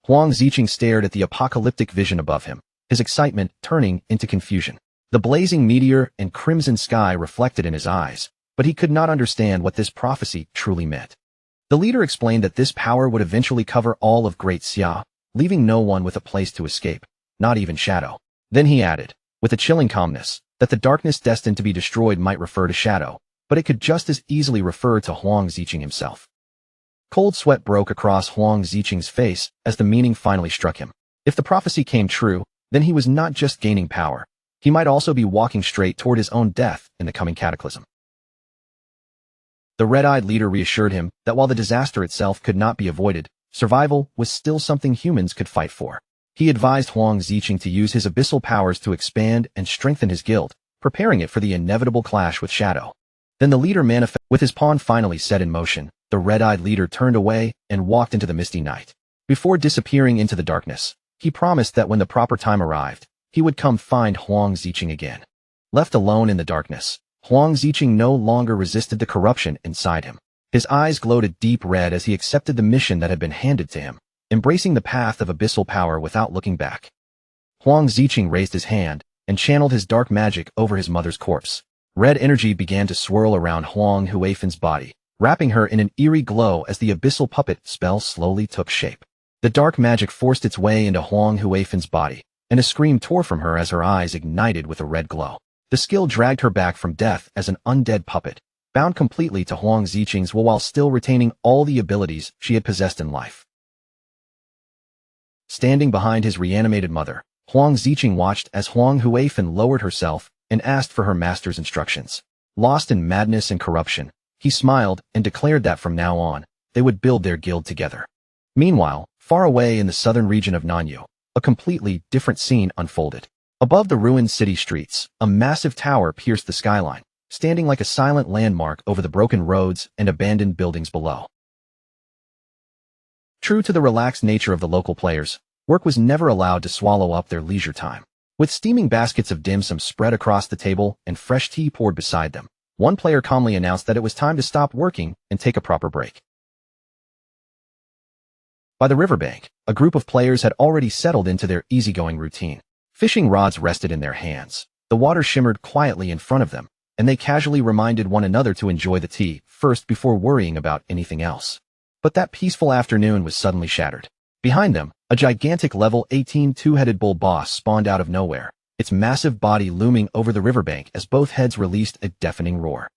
Huang Ziqing stared at the apocalyptic vision above him, his excitement turning into confusion. The blazing meteor and crimson sky reflected in his eyes, but he could not understand what this prophecy truly meant. The leader explained that this power would eventually cover all of Great Xia, leaving no one with a place to escape, not even Shadow. Then he added, with a chilling calmness, that the darkness destined to be destroyed might refer to Shadow, but it could just as easily refer to Huang Ziqing himself. Cold sweat broke across Huang Ziqing's face as the meaning finally struck him. If the prophecy came true, then he was not just gaining power. He might also be walking straight toward his own death in the coming cataclysm. The red-eyed leader reassured him that while the disaster itself could not be avoided, survival was still something humans could fight for. He advised Huang Ziqing to use his abyssal powers to expand and strengthen his guild, preparing it for the inevitable clash with Shadow. Then the leader manifested. With his pawn finally set in motion, the red-eyed leader turned away and walked into the misty night. Before disappearing into the darkness, he promised that when the proper time arrived, he would come find Huang Ziqing again. Left alone in the darkness, Huang Ziqing no longer resisted the corruption inside him. His eyes glowed a deep red as he accepted the mission that had been handed to him, embracing the path of abyssal power without looking back. Huang Ziqing raised his hand and channeled his dark magic over his mother's corpse. Red energy began to swirl around Huang Huifan's body, wrapping her in an eerie glow as the abyssal puppet spell slowly took shape. The dark magic forced its way into Huang Huifan's body, and a scream tore from her as her eyes ignited with a red glow. The skill dragged her back from death as an undead puppet, bound completely to Huang Ziqing's will while still retaining all the abilities she had possessed in life. Standing behind his reanimated mother, Huang Ziqing watched as Huang Huifan lowered herself and asked for her master's instructions. Lost in madness and corruption, he smiled and declared that from now on, they would build their guild together. Meanwhile, far away in the southern region of Nanyu, a completely different scene unfolded. Above the ruined city streets, a massive tower pierced the skyline, standing like a silent landmark over the broken roads and abandoned buildings below. True to the relaxed nature of the local players, work was never allowed to swallow up their leisure time. With steaming baskets of dim sum spread across the table and fresh tea poured beside them, one player calmly announced that it was time to stop working and take a proper break. By the riverbank, a group of players had already settled into their easygoing routine. Fishing rods rested in their hands, the water shimmered quietly in front of them, and they casually reminded one another to enjoy the tea first before worrying about anything else. But that peaceful afternoon was suddenly shattered. Behind them, a gigantic level 18 two-headed bull boss spawned out of nowhere, its massive body looming over the riverbank as both heads released a deafening roar.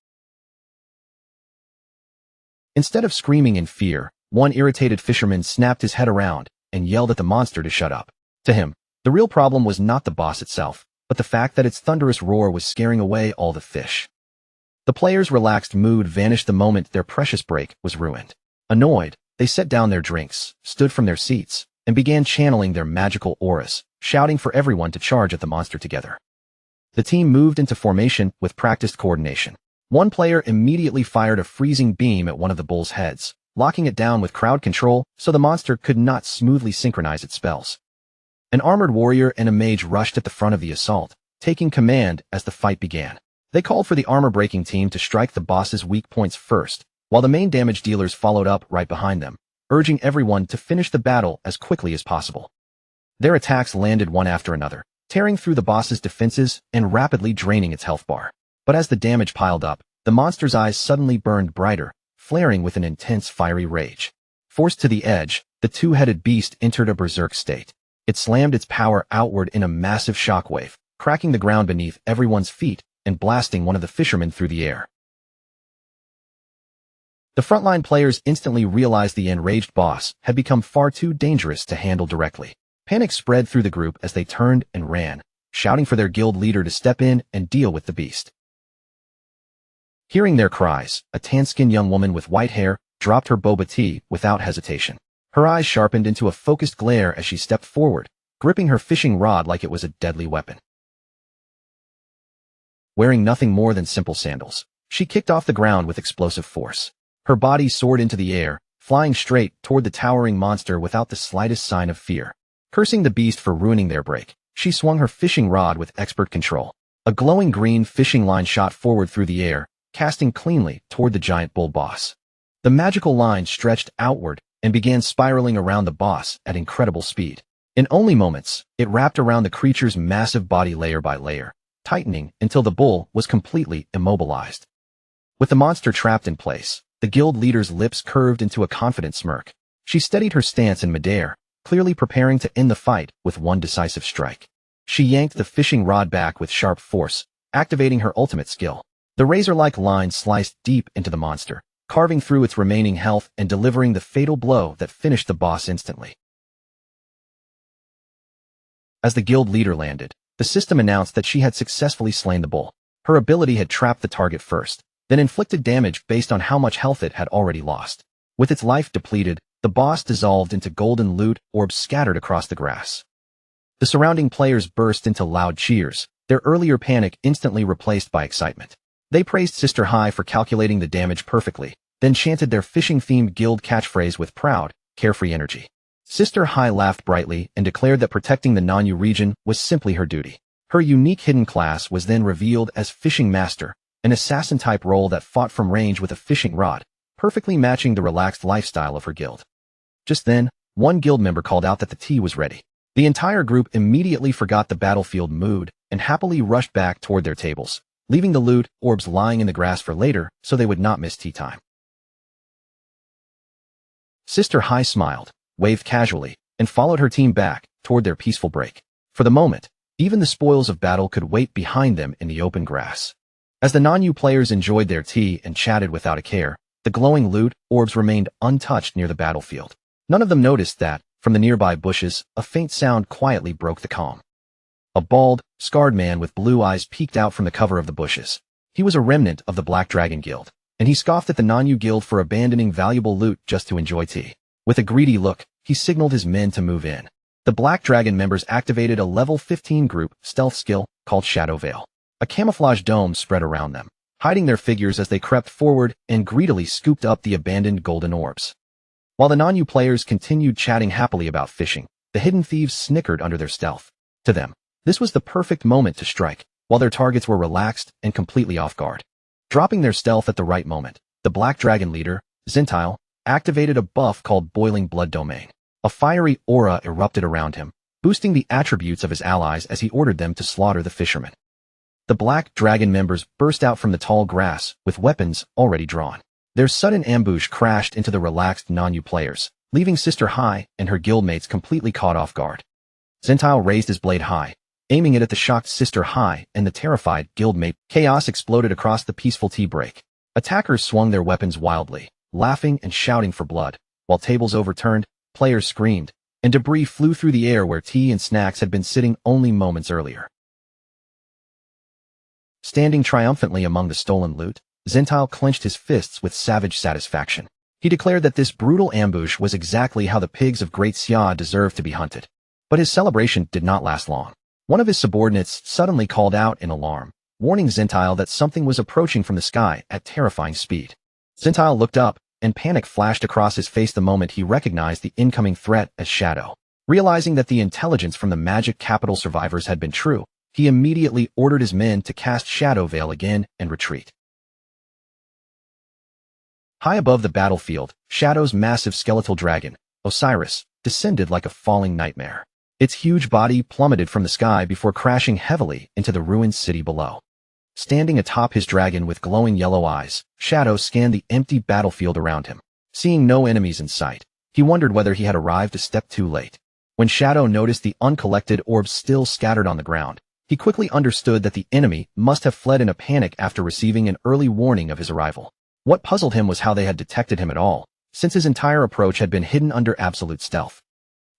Instead of screaming in fear, one irritated fisherman snapped his head around and yelled at the monster to shut up. To him, the real problem was not the boss itself, but the fact that its thunderous roar was scaring away all the fish. The players' relaxed mood vanished the moment their precious break was ruined. Annoyed, they set down their drinks, stood from their seats, and began channeling their magical auras, shouting for everyone to charge at the monster together. The team moved into formation with practiced coordination. One player immediately fired a freezing beam at one of the bull's heads, locking it down with crowd control so the monster could not smoothly synchronize its spells. An armored warrior and a mage rushed at the front of the assault, taking command as the fight began. They called for the armor-breaking team to strike the boss's weak points first, while the main damage dealers followed up right behind them, urging everyone to finish the battle as quickly as possible. Their attacks landed one after another, tearing through the boss's defenses and rapidly draining its health bar. But as the damage piled up, the monster's eyes suddenly burned brighter, flaring with an intense fiery rage. Forced to the edge, the two-headed beast entered a berserk state. It slammed its power outward in a massive shockwave, cracking the ground beneath everyone's feet and blasting one of the fishermen through the air. The frontline players instantly realized the enraged boss had become far too dangerous to handle directly. Panic spread through the group as they turned and ran, shouting for their guild leader to step in and deal with the beast. Hearing their cries, a tan-skinned young woman with white hair dropped her boba tea without hesitation. Her eyes sharpened into a focused glare as she stepped forward, gripping her fishing rod like it was a deadly weapon. Wearing nothing more than simple sandals, she kicked off the ground with explosive force. Her body soared into the air, flying straight toward the towering monster without the slightest sign of fear. Cursing the beast for ruining their break, she swung her fishing rod with expert control. A glowing green fishing line shot forward through the air, casting cleanly toward the giant bull boss. The magical line stretched outward and began spiraling around the boss at incredible speed. In only moments, it wrapped around the creature's massive body layer by layer, tightening until the bull was completely immobilized. With the monster trapped in place, the guild leader's lips curved into a confident smirk. She steadied her stance in midair, clearly preparing to end the fight with one decisive strike. She yanked the fishing rod back with sharp force, activating her ultimate skill. The razor-like line sliced deep into the monster, carving through its remaining health and delivering the fatal blow that finished the boss instantly. As the guild leader landed, the system announced that she had successfully slain the bull. Her ability had trapped the target first, then inflicted damage based on how much health it had already lost. With its life depleted, the boss dissolved into golden loot orbs scattered across the grass. The surrounding players burst into loud cheers, their earlier panic instantly replaced by excitement. They praised Sister Hai for calculating the damage perfectly, then chanted their fishing-themed guild catchphrase with proud, carefree energy. Sister Hai laughed brightly and declared that protecting the Nanyu region was simply her duty. Her unique hidden class was then revealed as Fishing Master, an assassin-type role that fought from range with a fishing rod, perfectly matching the relaxed lifestyle of her guild. Just then, one guild member called out that the tea was ready. The entire group immediately forgot the battlefield mood and happily rushed back toward their tables, leaving the loot orbs lying in the grass for later so they would not miss tea time. Sister Hai smiled, waved casually, and followed her team back toward their peaceful break. For the moment, even the spoils of battle could wait behind them in the open grass. As the Nanyu players enjoyed their tea and chatted without a care, the glowing loot orbs remained untouched near the battlefield. None of them noticed that, from the nearby bushes, a faint sound quietly broke the calm. A bald, scarred man with blue eyes peeked out from the cover of the bushes. He was a remnant of the Black Dragon Guild, and he scoffed at the Nanyu Guild for abandoning valuable loot just to enjoy tea. With a greedy look, he signaled his men to move in. The Black Dragon members activated a level 15 group stealth skill called Shadow Veil. A camouflage dome spread around them, hiding their figures as they crept forward and greedily scooped up the abandoned golden orbs. While the Nanyu players continued chatting happily about fishing, the hidden thieves snickered under their stealth. To them, this was the perfect moment to strike, while their targets were relaxed and completely off guard. Dropping their stealth at the right moment, the Black Dragon leader, Zentile, activated a buff called Boiling Blood Domain. A fiery aura erupted around him, boosting the attributes of his allies as he ordered them to slaughter the fishermen. The Black Dragon members burst out from the tall grass with weapons already drawn. Their sudden ambush crashed into the relaxed Nanyu players, leaving Sister Hai and her guildmates completely caught off guard. Zentile raised his blade high, aiming it at the shocked Sister Hai and the terrified guildmate. Chaos exploded across the peaceful tea break. Attackers swung their weapons wildly, laughing and shouting for blood, while tables overturned, players screamed, and debris flew through the air where tea and snacks had been sitting only moments earlier. Standing triumphantly among the stolen loot, Zentile clenched his fists with savage satisfaction. He declared that this brutal ambush was exactly how the pigs of Great Xia deserved to be hunted. But his celebration did not last long. One of his subordinates suddenly called out in alarm, warning Xintile that something was approaching from the sky at terrifying speed. Xintile looked up, and panic flashed across his face the moment he recognized the incoming threat as Shadow. Realizing that the intelligence from the magic capital survivors had been true, he immediately ordered his men to cast Shadow Veil again and retreat. High above the battlefield, Shadow's massive skeletal dragon, Osiris, descended like a falling nightmare. Its huge body plummeted from the sky before crashing heavily into the ruined city below. Standing atop his dragon with glowing yellow eyes, Shadow scanned the empty battlefield around him. Seeing no enemies in sight, he wondered whether he had arrived a step too late. When Shadow noticed the uncollected orbs still scattered on the ground, he quickly understood that the enemy must have fled in a panic after receiving an early warning of his arrival. What puzzled him was how they had detected him at all, since his entire approach had been hidden under absolute stealth.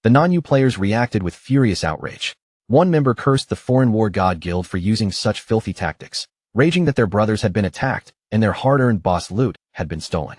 The non-Yu players reacted with furious outrage. One member cursed the foreign war god guild for using such filthy tactics, raging that their brothers had been attacked and their hard-earned boss loot had been stolen.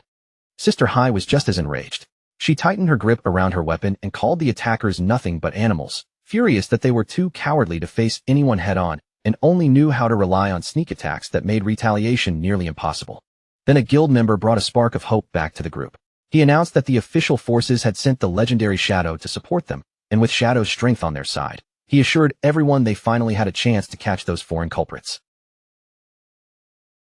Sister Hai was just as enraged. She tightened her grip around her weapon and called the attackers nothing but animals, furious that they were too cowardly to face anyone head-on and only knew how to rely on sneak attacks that made retaliation nearly impossible. Then a guild member brought a spark of hope back to the group. He announced that the official forces had sent the legendary Shadow to support them, and with Shadow's strength on their side, he assured everyone they finally had a chance to catch those foreign culprits.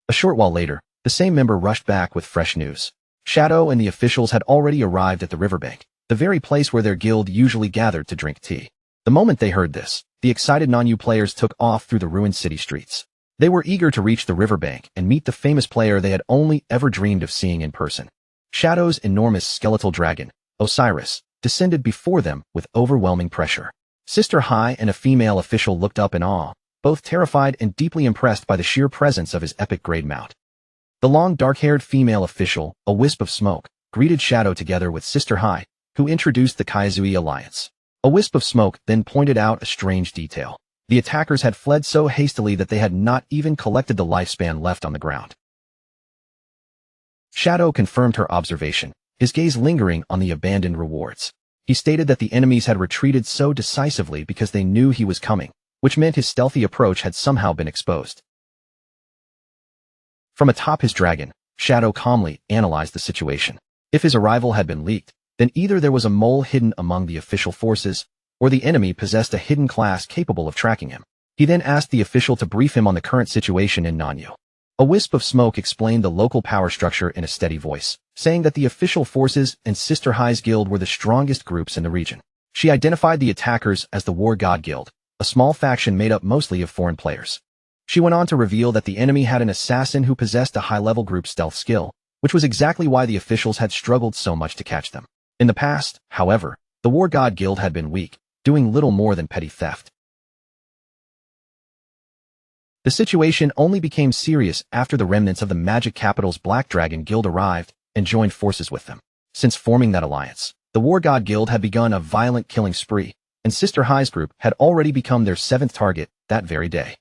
A short while later, the same member rushed back with fresh news. Shadow and the officials had already arrived at the riverbank, the very place where their guild usually gathered to drink tea. The moment they heard this, the excited non-Yu players took off through the ruined city streets. They were eager to reach the riverbank and meet the famous player they had only ever dreamed of seeing in person. Shadow's enormous skeletal dragon, Osiris, descended before them with overwhelming pressure. Sister Hai and a female official looked up in awe, both terrified and deeply impressed by the sheer presence of his epic great mount. The long dark-haired female official, a wisp of smoke, greeted Shadow together with Sister Hai, who introduced the Kaizui alliance. A wisp of smoke then pointed out a strange detail. The attackers had fled so hastily that they had not even collected the lifespan left on the ground. Shadow confirmed her observation, his gaze lingering on the abandoned rewards. He stated that the enemies had retreated so decisively because they knew he was coming, which meant his stealthy approach had somehow been exposed. From atop his dragon, Shadow calmly analyzed the situation. If his arrival had been leaked, then either there was a mole hidden among the official forces, or the enemy possessed a hidden class capable of tracking him. He then asked the official to brief him on the current situation in non-Yu. A wisp of smoke explained the local power structure in a steady voice, saying that the official forces and Sister Hai's guild were the strongest groups in the region. She identified the attackers as the War God Guild, a small faction made up mostly of foreign players. She went on to reveal that the enemy had an assassin who possessed a high-level group stealth skill, which was exactly why the officials had struggled so much to catch them. In the past, however, the War God Guild had been weak, doing little more than petty theft. The situation only became serious after the remnants of the Magic Capital's Black Dragon Guild arrived and joined forces with them. Since forming that alliance, the War God Guild had begun a violent killing spree, and Sister Hai's group had already become their 7th target that very day.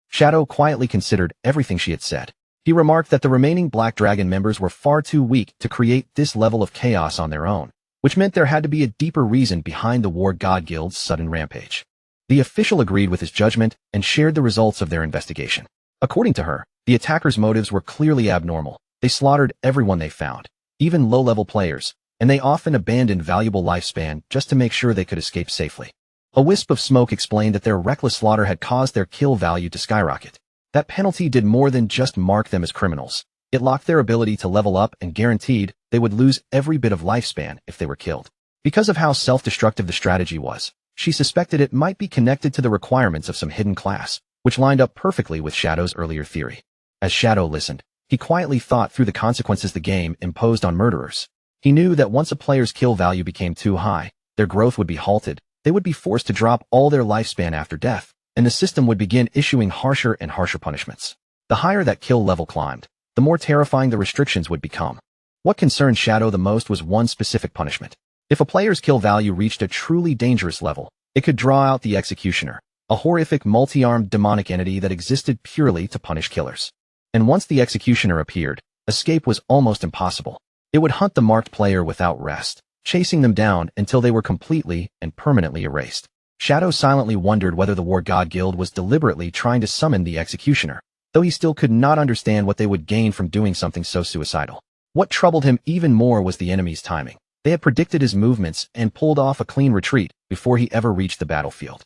Shadow quietly considered everything she had said. He remarked that the remaining Black Dragon members were far too weak to create this level of chaos on their own, which meant there had to be a deeper reason behind the War God Guild's sudden rampage. The official agreed with his judgment and shared the results of their investigation. According to her, the attackers' motives were clearly abnormal. They slaughtered everyone they found, even low-level players, and they often abandoned valuable lifespan just to make sure they could escape safely. A wisp of smoke explained that their reckless slaughter had caused their kill value to skyrocket. That penalty did more than just mark them as criminals. It locked their ability to level up and guaranteed they would lose every bit of lifespan if they were killed. Because of how self-destructive the strategy was, she suspected it might be connected to the requirements of some hidden class, which lined up perfectly with Shadow's earlier theory. As Shadow listened, he quietly thought through the consequences the game imposed on murderers. He knew that once a player's kill value became too high, their growth would be halted, they would be forced to drop all their lifespan after death, and the system would begin issuing harsher and harsher punishments. The higher that kill level climbed, the more terrifying the restrictions would become. What concerned Shadow the most was one specific punishment. If a player's kill value reached a truly dangerous level, it could draw out the Executioner, a horrific multi-armed demonic entity that existed purely to punish killers. And once the Executioner appeared, Escape was almost impossible. It would hunt the marked player without rest, chasing them down until they were completely and permanently erased. Shadow silently wondered whether the War God Guild was deliberately trying to summon the executioner, though he still could not understand what they would gain from doing something so suicidal. What troubled him even more was the enemy's timing. They had predicted his movements and pulled off a clean retreat before he ever reached the battlefield.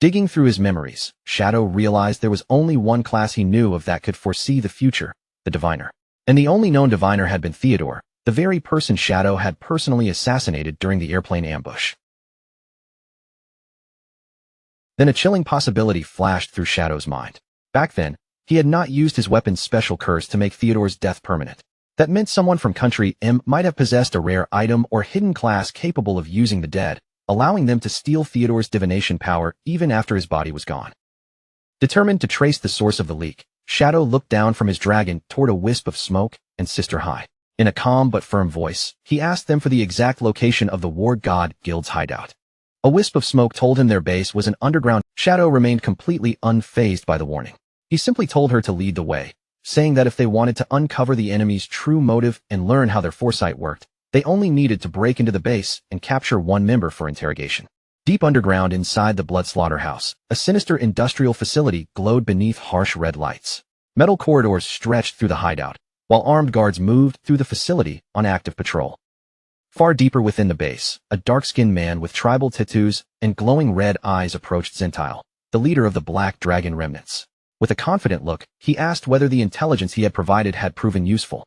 Digging through his memories, Shadow realized there was only one class he knew of that could foresee the future, the diviner. And the only known diviner had been Theodore, the very person Shadow had personally assassinated during the airplane ambush. Then a chilling possibility flashed through Shadow's mind. Back then, he had not used his weapon's special curse to make Theodore's death permanent. That meant someone from Country M might have possessed a rare item or hidden class capable of using the dead, allowing them to steal Theodore's divination power even after his body was gone. Determined to trace the source of the leak, Shadow looked down from his dragon toward a wisp of smoke and Sister High. In a calm but firm voice, he asked them for the exact location of the War God Guild's hideout. A wisp of smoke told him their base was an underground. Shadow remained completely unfazed by the warning. He simply told her to lead the way, saying that if they wanted to uncover the enemy's true motive and learn how their foresight worked, they only needed to break into the base and capture one member for interrogation. Deep underground inside the Blood Slaughterhouse, a sinister industrial facility glowed beneath harsh red lights. Metal corridors stretched through the hideout, while armed guards moved through the facility on active patrol. Far deeper within the base, a dark-skinned man with tribal tattoos and glowing red eyes approached Zentile, the leader of the Black Dragon remnants. With a confident look, he asked whether the intelligence he had provided had proven useful.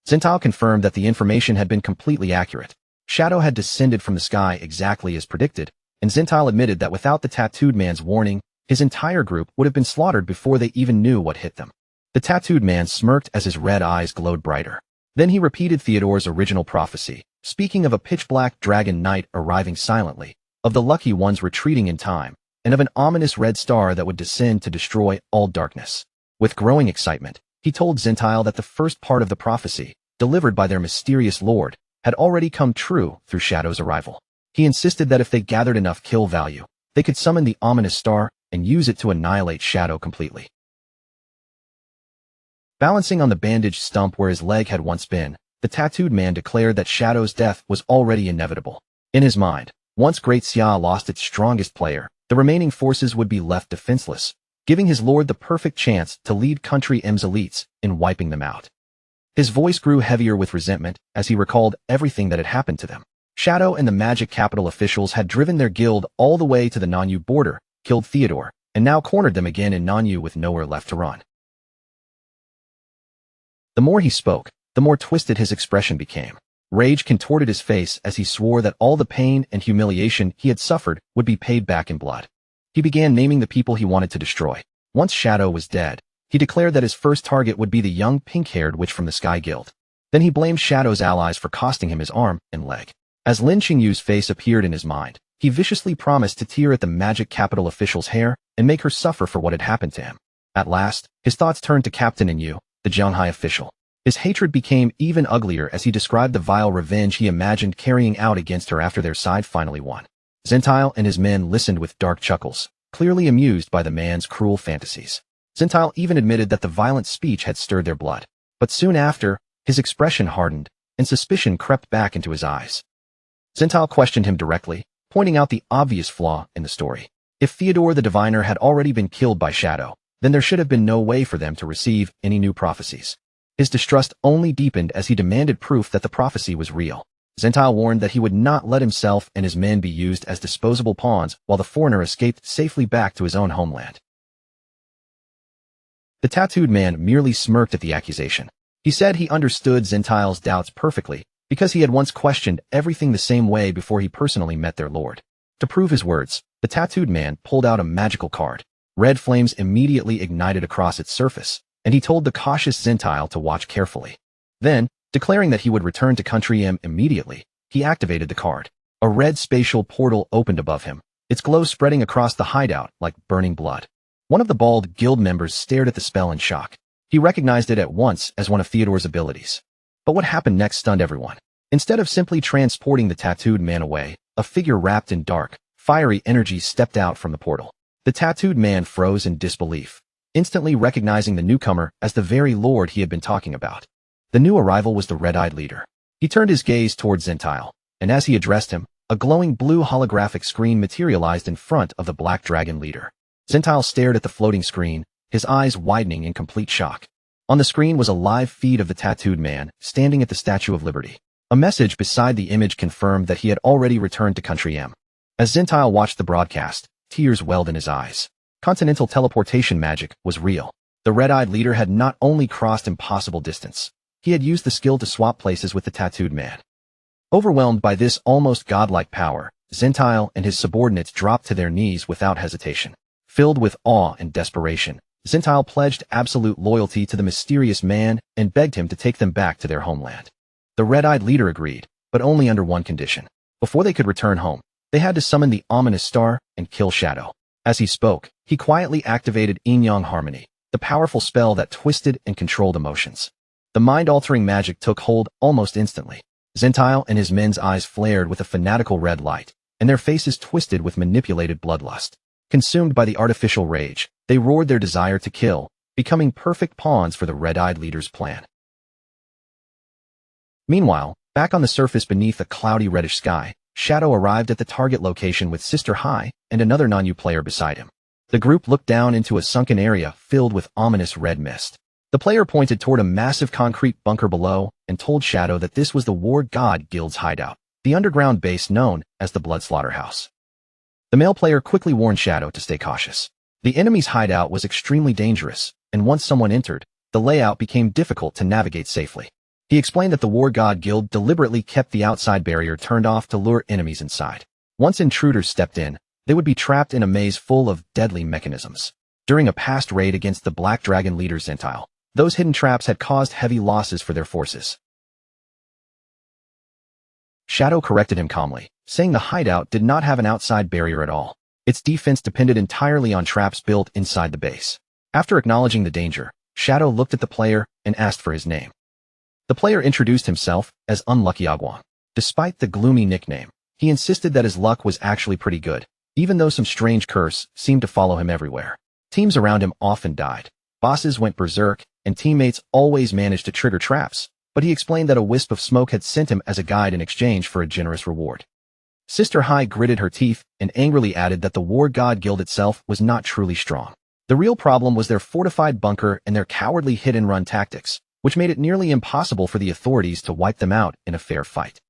Zentile confirmed that the information had been completely accurate. Shadow had descended from the sky exactly as predicted, and Zentile admitted that without the tattooed man's warning, his entire group would have been slaughtered before they even knew what hit them. The tattooed man smirked as his red eyes glowed brighter. Then he repeated Theodore's original prophecy, speaking of a pitch-black dragon knight arriving silently, of the lucky ones retreating in time, and of an ominous red star that would descend to destroy all darkness. With growing excitement, he told Zentile that the first part of the prophecy, delivered by their mysterious lord, had already come true through Shadow's arrival. He insisted that if they gathered enough kill value, they could summon the ominous star and use it to annihilate Shadow completely. Balancing on the bandaged stump where his leg had once been, the tattooed man declared that Shadow's death was already inevitable. In his mind, once Great Xia lost its strongest player, the remaining forces would be left defenseless, giving his lord the perfect chance to lead Country M's elites in wiping them out. His voice grew heavier with resentment as he recalled everything that had happened to them. Shadow and the Magic Capital officials had driven their guild all the way to the Nanyu border, killed Theodore, and now cornered them again in Nanyu with nowhere left to run. The more he spoke, the more twisted his expression became. Rage contorted his face as he swore that all the pain and humiliation he had suffered would be paid back in blood. He began naming the people he wanted to destroy. Once Shadow was dead, he declared that his first target would be the young pink-haired witch from the Sky Guild. Then he blamed Shadow's allies for costing him his arm and leg. As Lin Qingyu's face appeared in his mind, he viciously promised to tear at the Magic Capital official's hair and make her suffer for what had happened to him. At last, his thoughts turned to Captain Inyu, the Zhanghai official. His hatred became even uglier as he described the vile revenge he imagined carrying out against her after their side finally won. Zentile and his men listened with dark chuckles, clearly amused by the man's cruel fantasies. Zentile even admitted that the violent speech had stirred their blood. But soon after, his expression hardened, and suspicion crept back into his eyes. Zentile questioned him directly, pointing out the obvious flaw in the story. If Theodore the Diviner had already been killed by Shadow, then there should have been no way for them to receive any new prophecies. His distrust only deepened as he demanded proof that the prophecy was real. Zentile warned that he would not let himself and his men be used as disposable pawns while the foreigner escaped safely back to his own homeland. The tattooed man merely smirked at the accusation. He said he understood Zentile's doubts perfectly, because he had once questioned everything the same way before he personally met their lord. To prove his words, the tattooed man pulled out a magical card. Red flames immediately ignited across its surface, and he told the cautious Zentile to watch carefully. Then, declaring that he would return to Country M immediately, he activated the card. A red spatial portal opened above him, its glow spreading across the hideout like burning blood. One of the bald guild members stared at the spell in shock. He recognized it at once as one of Theodore's abilities. But what happened next stunned everyone. Instead of simply transporting the tattooed man away, a figure wrapped in dark, fiery energy stepped out from the portal. The tattooed man froze in disbelief. instantly recognizing the newcomer as the very lord he had been talking about. The new arrival was the red-eyed leader. He turned his gaze towards Zentile, and as he addressed him, a glowing blue holographic screen materialized in front of the Black Dragon leader. Zentile stared at the floating screen, his eyes widening in complete shock. On the screen was a live feed of the tattooed man, standing at the Statue of Liberty. A message beside the image confirmed that he had already returned to Country M. As Zentile watched the broadcast, tears welled in his eyes. Continental teleportation magic was real. The red-eyed leader had not only crossed impossible distance, he had used the skill to swap places with the tattooed man. Overwhelmed by this almost godlike power, Zentile and his subordinates dropped to their knees without hesitation. Filled with awe and desperation, Zentile pledged absolute loyalty to the mysterious man and begged him to take them back to their homeland. The red-eyed leader agreed, but only under one condition. Before they could return home, they had to summon the ominous star and kill Shadow. As he spoke, he quietly activated Yin-Yang Harmony, the powerful spell that twisted and controlled emotions. The mind-altering magic took hold almost instantly. Zentile and his men's eyes flared with a fanatical red light, and their faces twisted with manipulated bloodlust. Consumed by the artificial rage, they roared their desire to kill, becoming perfect pawns for the red-eyed leader's plan. Meanwhile, back on the surface beneath a cloudy reddish sky, Shadow arrived at the target location with Sister Hai and another non-U player beside him. The group looked down into a sunken area filled with ominous red mist. The player pointed toward a massive concrete bunker below and told Shadow that this was the War God Guild's hideout, the underground base known as the Blood Slaughterhouse. The male player quickly warned Shadow to stay cautious. The enemy's hideout was extremely dangerous, and once someone entered, the layout became difficult to navigate safely. He explained that the War God Guild deliberately kept the outside barrier turned off to lure enemies inside. Once intruders stepped in, they would be trapped in a maze full of deadly mechanisms. During a past raid against the Black Dragon leader Zentile, those hidden traps had caused heavy losses for their forces. Shadow corrected him calmly, saying the hideout did not have an outside barrier at all. Its defense depended entirely on traps built inside the base. After acknowledging the danger, Shadow looked at the player and asked for his name. The player introduced himself as Unlucky Agwang. Despite the gloomy nickname, he insisted that his luck was actually pretty good, even though some strange curse seemed to follow him everywhere. Teams around him often died. Bosses went berserk, and teammates always managed to trigger traps, but he explained that a wisp of smoke had sent him as a guide in exchange for a generous reward. Sister Hai gritted her teeth and angrily added that the War God Guild itself was not truly strong. The real problem was their fortified bunker and their cowardly hit-and-run tactics, which made it nearly impossible for the authorities to wipe them out in a fair fight.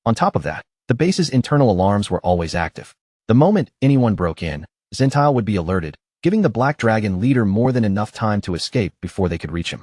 On top of that, the base's internal alarms were always active. The moment anyone broke in, Zentile would be alerted, giving the Black Dragon leader more than enough time to escape before they could reach him.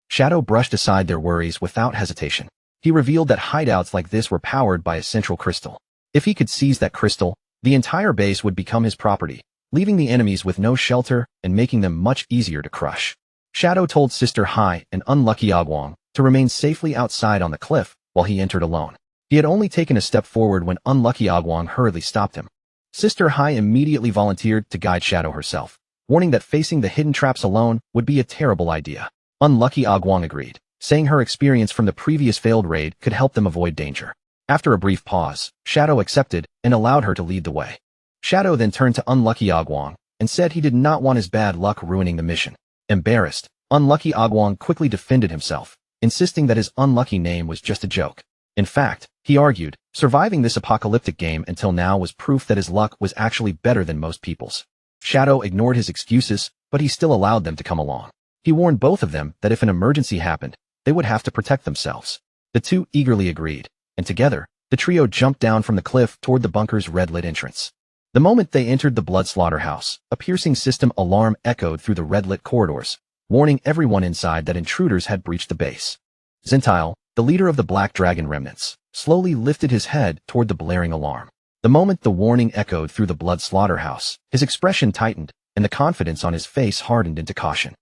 Shadow brushed aside their worries without hesitation. He revealed that hideouts like this were powered by a central crystal. If he could seize that crystal, the entire base would become his property, leaving the enemies with no shelter and making them much easier to crush. Shadow told Sister Hai and Unlucky Agwang to remain safely outside on the cliff while he entered alone. He had only taken a step forward when Unlucky Agwang hurriedly stopped him. Sister Hai immediately volunteered to guide Shadow herself, warning that facing the hidden traps alone would be a terrible idea. Unlucky Agwang agreed, saying her experience from the previous failed raid could help them avoid danger. After a brief pause, Shadow accepted and allowed her to lead the way. Shadow then turned to Unlucky Agwang and said he did not want his bad luck ruining the mission. Embarrassed, Unlucky Agwang quickly defended himself, insisting that his unlucky name was just a joke. In fact, he argued, surviving this apocalyptic game until now was proof that his luck was actually better than most people's. Shadow ignored his excuses, but he still allowed them to come along. He warned both of them that if an emergency happened, they would have to protect themselves. The two eagerly agreed, and together, the trio jumped down from the cliff toward the bunker's red-lit entrance. The moment they entered the Blood Slaughterhouse, a piercing system alarm echoed through the red-lit corridors, warning everyone inside that intruders had breached the base. Zentile, the leader of the Black Dragon remnants, slowly lifted his head toward the blaring alarm. The moment the warning echoed through the Blood Slaughterhouse, his expression tightened, and the confidence on his face hardened into caution.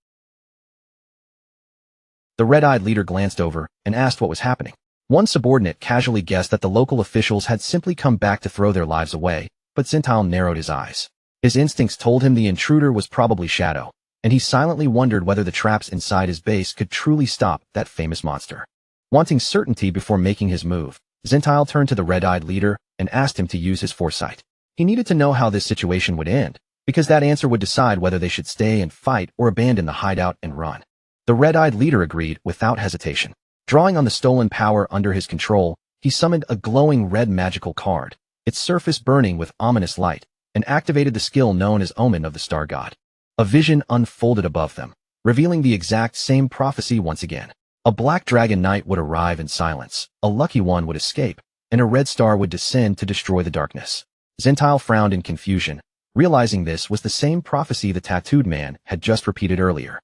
The red-eyed leader glanced over and asked what was happening. One subordinate casually guessed that the local officials had simply come back to throw their lives away, but Zentile narrowed his eyes. His instincts told him the intruder was probably Shadow, and he silently wondered whether the traps inside his base could truly stop that famous monster. Wanting certainty before making his move, Zentile turned to the red-eyed leader and asked him to use his foresight. He needed to know how this situation would end, because that answer would decide whether they should stay and fight or abandon the hideout and run. The red-eyed leader agreed without hesitation. Drawing on the stolen power under his control, he summoned a glowing red magical card, its surface burning with ominous light, and activated the skill known as Omen of the Star God. A vision unfolded above them, revealing the exact same prophecy once again. A black dragon knight would arrive in silence, a lucky one would escape, and a red star would descend to destroy the darkness. Zentile frowned in confusion, realizing this was the same prophecy the tattooed man had just repeated earlier.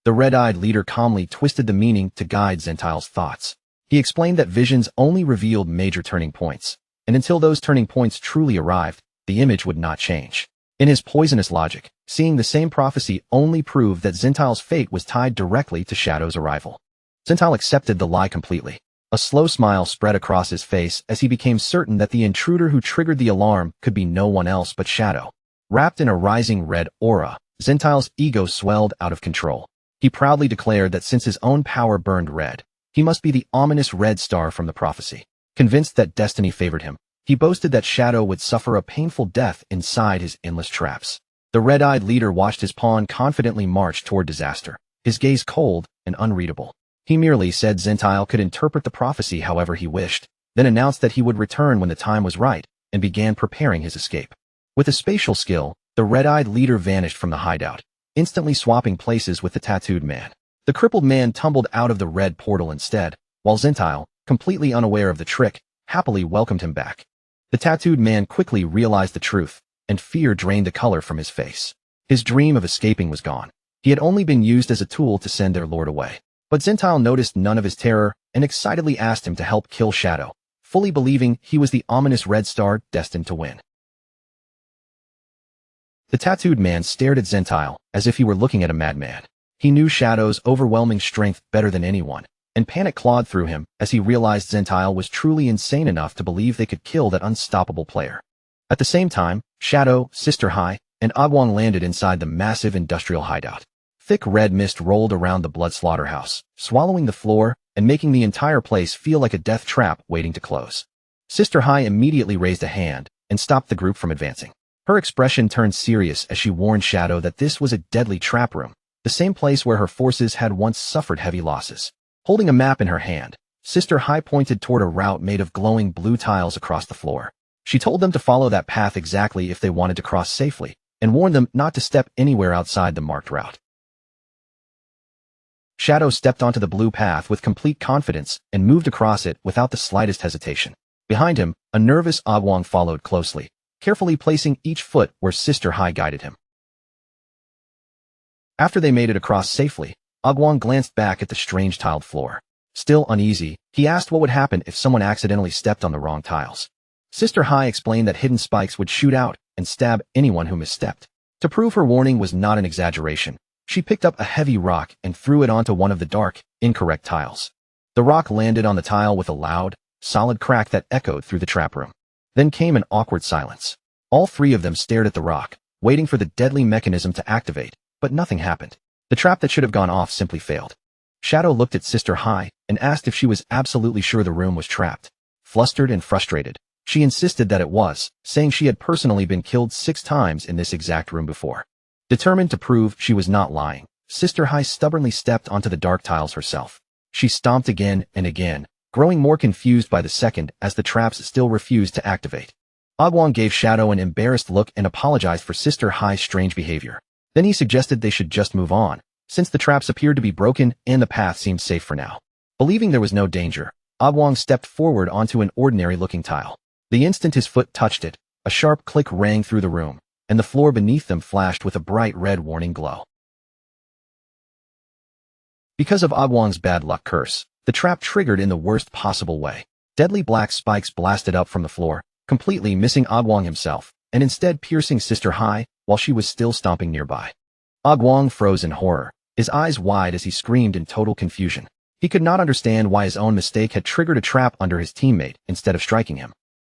The red-eyed leader calmly twisted the meaning to guide Zentile's thoughts. He explained that visions only revealed major turning points, and until those turning points truly arrived, the image would not change. In his poisonous logic, seeing the same prophecy only proved that Zentile's fate was tied directly to Shadow's arrival. Zentile accepted the lie completely. A slow smile spread across his face as he became certain that the intruder who triggered the alarm could be no one else but Shadow. Wrapped in a rising red aura, Zentile's ego swelled out of control. He proudly declared that since his own power burned red, he must be the ominous red star from the prophecy. Convinced that destiny favored him, he boasted that Shadow would suffer a painful death inside his endless traps. The red-eyed leader watched his pawn confidently march toward disaster, his gaze cold and unreadable. He merely said Zentile could interpret the prophecy however he wished, then announced that he would return when the time was right, and began preparing his escape. With a spatial skill, the red-eyed leader vanished from the hideout, instantly swapping places with the tattooed man. The crippled man tumbled out of the red portal instead, while Zentile, completely unaware of the trick, happily welcomed him back. The tattooed man quickly realized the truth, and fear drained the color from his face. His dream of escaping was gone. He had only been used as a tool to send their lord away. But Zentile noticed none of his terror and excitedly asked him to help kill Shadow, fully believing he was the ominous red star destined to win. The tattooed man stared at Zentile as if he were looking at a madman. He knew Shadow's overwhelming strength better than anyone, and panic clawed through him as he realized Zentile was truly insane enough to believe they could kill that unstoppable player. At the same time, Shadow, Sister Hai, and Agwong landed inside the massive industrial hideout. Thick red mist rolled around the blood slaughterhouse, swallowing the floor and making the entire place feel like a death trap waiting to close. Sister Hai immediately raised a hand and stopped the group from advancing. Her expression turned serious as she warned Shadow that this was a deadly trap room, the same place where her forces had once suffered heavy losses. Holding a map in her hand, Sister Hai pointed toward a route made of glowing blue tiles across the floor. She told them to follow that path exactly if they wanted to cross safely, and warned them not to step anywhere outside the marked route. Shadow stepped onto the blue path with complete confidence and moved across it without the slightest hesitation. Behind him, a nervous Agwong followed closely, carefully placing each foot where Sister Hai guided him. After they made it across safely, Agwong glanced back at the strange tiled floor. Still uneasy, he asked what would happen if someone accidentally stepped on the wrong tiles. Sister Hai explained that hidden spikes would shoot out and stab anyone who misstepped. To prove her warning was not an exaggeration, she picked up a heavy rock and threw it onto one of the dark, incorrect tiles. The rock landed on the tile with a loud, solid crack that echoed through the trap room. Then came an awkward silence. All three of them stared at the rock, waiting for the deadly mechanism to activate, but nothing happened. The trap that should have gone off simply failed. Shadow looked at Sister Hai and asked if she was absolutely sure the room was trapped. Flustered and frustrated, she insisted that it was, saying she had personally been killed 6 times in this exact room before. Determined to prove she was not lying, Sister Hai stubbornly stepped onto the dark tiles herself. She stomped again and again, growing more confused by the second as the traps still refused to activate. Agwong gave Shadow an embarrassed look and apologized for Sister Hai's strange behavior. Then he suggested they should just move on, since the traps appeared to be broken and the path seemed safe for now. Believing there was no danger, Agwong stepped forward onto an ordinary-looking tile. The instant his foot touched it, a sharp click rang through the room, and the floor beneath them flashed with a bright red warning glow. Because of Agwong's bad luck curse, the trap triggered in the worst possible way. Deadly black spikes blasted up from the floor, completely missing Agwong himself, and instead piercing Sister Hai while she was still stomping nearby. Agwong froze in horror, his eyes wide as he screamed in total confusion. He could not understand why his own mistake had triggered a trap under his teammate instead of striking him.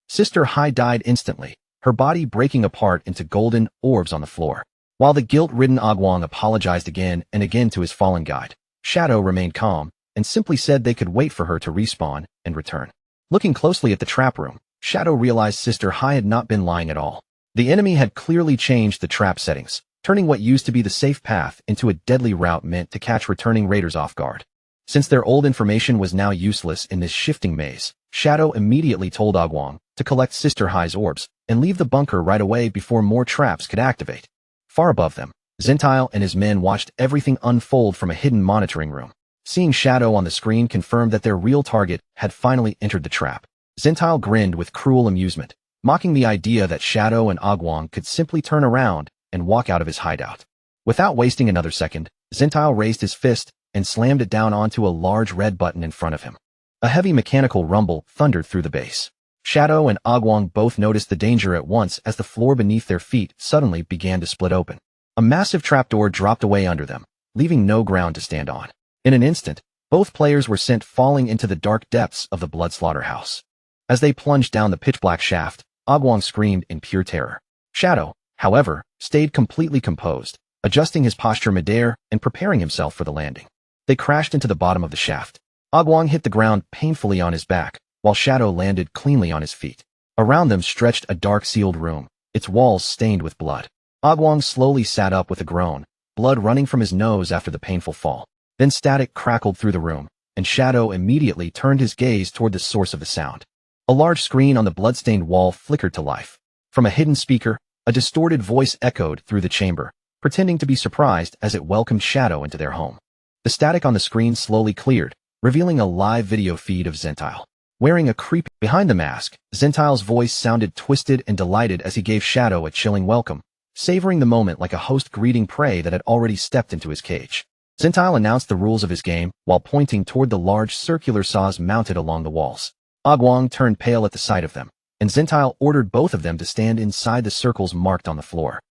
Sister Hai died instantly, her body breaking apart into golden orbs on the floor. While the guilt-ridden Agwong apologized again and again to his fallen guide, Shadow remained calm and simply said they could wait for her to respawn and return. Looking closely at the trap room, Shadow realized Sister Hai had not been lying at all. The enemy had clearly changed the trap settings, turning what used to be the safe path into a deadly route meant to catch returning raiders off guard. Since their old information was now useless in this shifting maze, Shadow immediately told Agwong to collect Sister Hai's orbs and leave the bunker right away before more traps could activate. Far above them, Zentile and his men watched everything unfold from a hidden monitoring room. Seeing Shadow on the screen confirmed that their real target had finally entered the trap. Zentile grinned with cruel amusement, mocking the idea that Shadow and Agwong could simply turn around and walk out of his hideout. Without wasting another second, Zentile raised his fist and slammed it down onto a large red button in front of him. A heavy mechanical rumble thundered through the base. Shadow and Agwong both noticed the danger at once as the floor beneath their feet suddenly began to split open. A massive trapdoor dropped away under them, leaving no ground to stand on. In an instant, both players were sent falling into the dark depths of the blood slaughterhouse. As they plunged down the pitch-black shaft, Agwong screamed in pure terror. Shadow, however, stayed completely composed, adjusting his posture midair and preparing himself for the landing. They crashed into the bottom of the shaft. Agwong hit the ground painfully on his back, while Shadow landed cleanly on his feet. Around them stretched a dark sealed room, its walls stained with blood. Agwong slowly sat up with a groan, blood running from his nose after the painful fall. Then static crackled through the room, and Shadow immediately turned his gaze toward the source of the sound. A large screen on the bloodstained wall flickered to life. From a hidden speaker, a distorted voice echoed through the chamber, pretending to be surprised as it welcomed Shadow into their home. The static on the screen slowly cleared, revealing a live video feed of Zentile. Wearing a creepy behind the mask, Zentile's voice sounded twisted and delighted as he gave Shadow a chilling welcome, savoring the moment like a host greeting prey that had already stepped into his cage. Zentile announced the rules of his game while pointing toward the large circular saws mounted along the walls. Agwong turned pale at the sight of them, and Zentile ordered both of them to stand inside the circles marked on the floor.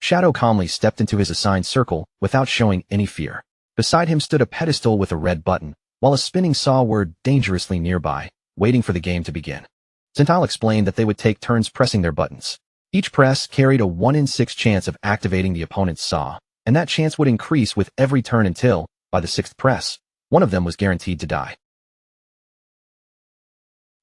Shadow calmly stepped into his assigned circle without showing any fear. Beside him stood a pedestal with a red button, while a spinning saw whirred dangerously nearby, waiting for the game to begin. Zentile explained that they would take turns pressing their buttons. Each press carried a 1 in 6 chance of activating the opponent's saw, and that chance would increase with every turn until, by the 6th press, one of them was guaranteed to die.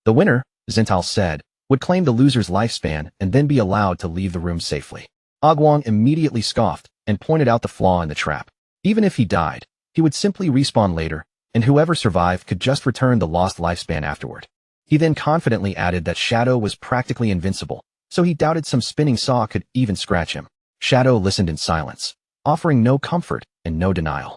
The winner, Zentile said, would claim the loser's lifespan and then be allowed to leave the room safely. Agwong immediately scoffed and pointed out the flaw in the trap. Even if he died, he would simply respawn later, and whoever survived could just return the lost lifespan afterward. He then confidently added that Shadow was practically invincible, so he doubted some spinning saw could even scratch him. Shadow listened in silence, offering no comfort and no denial.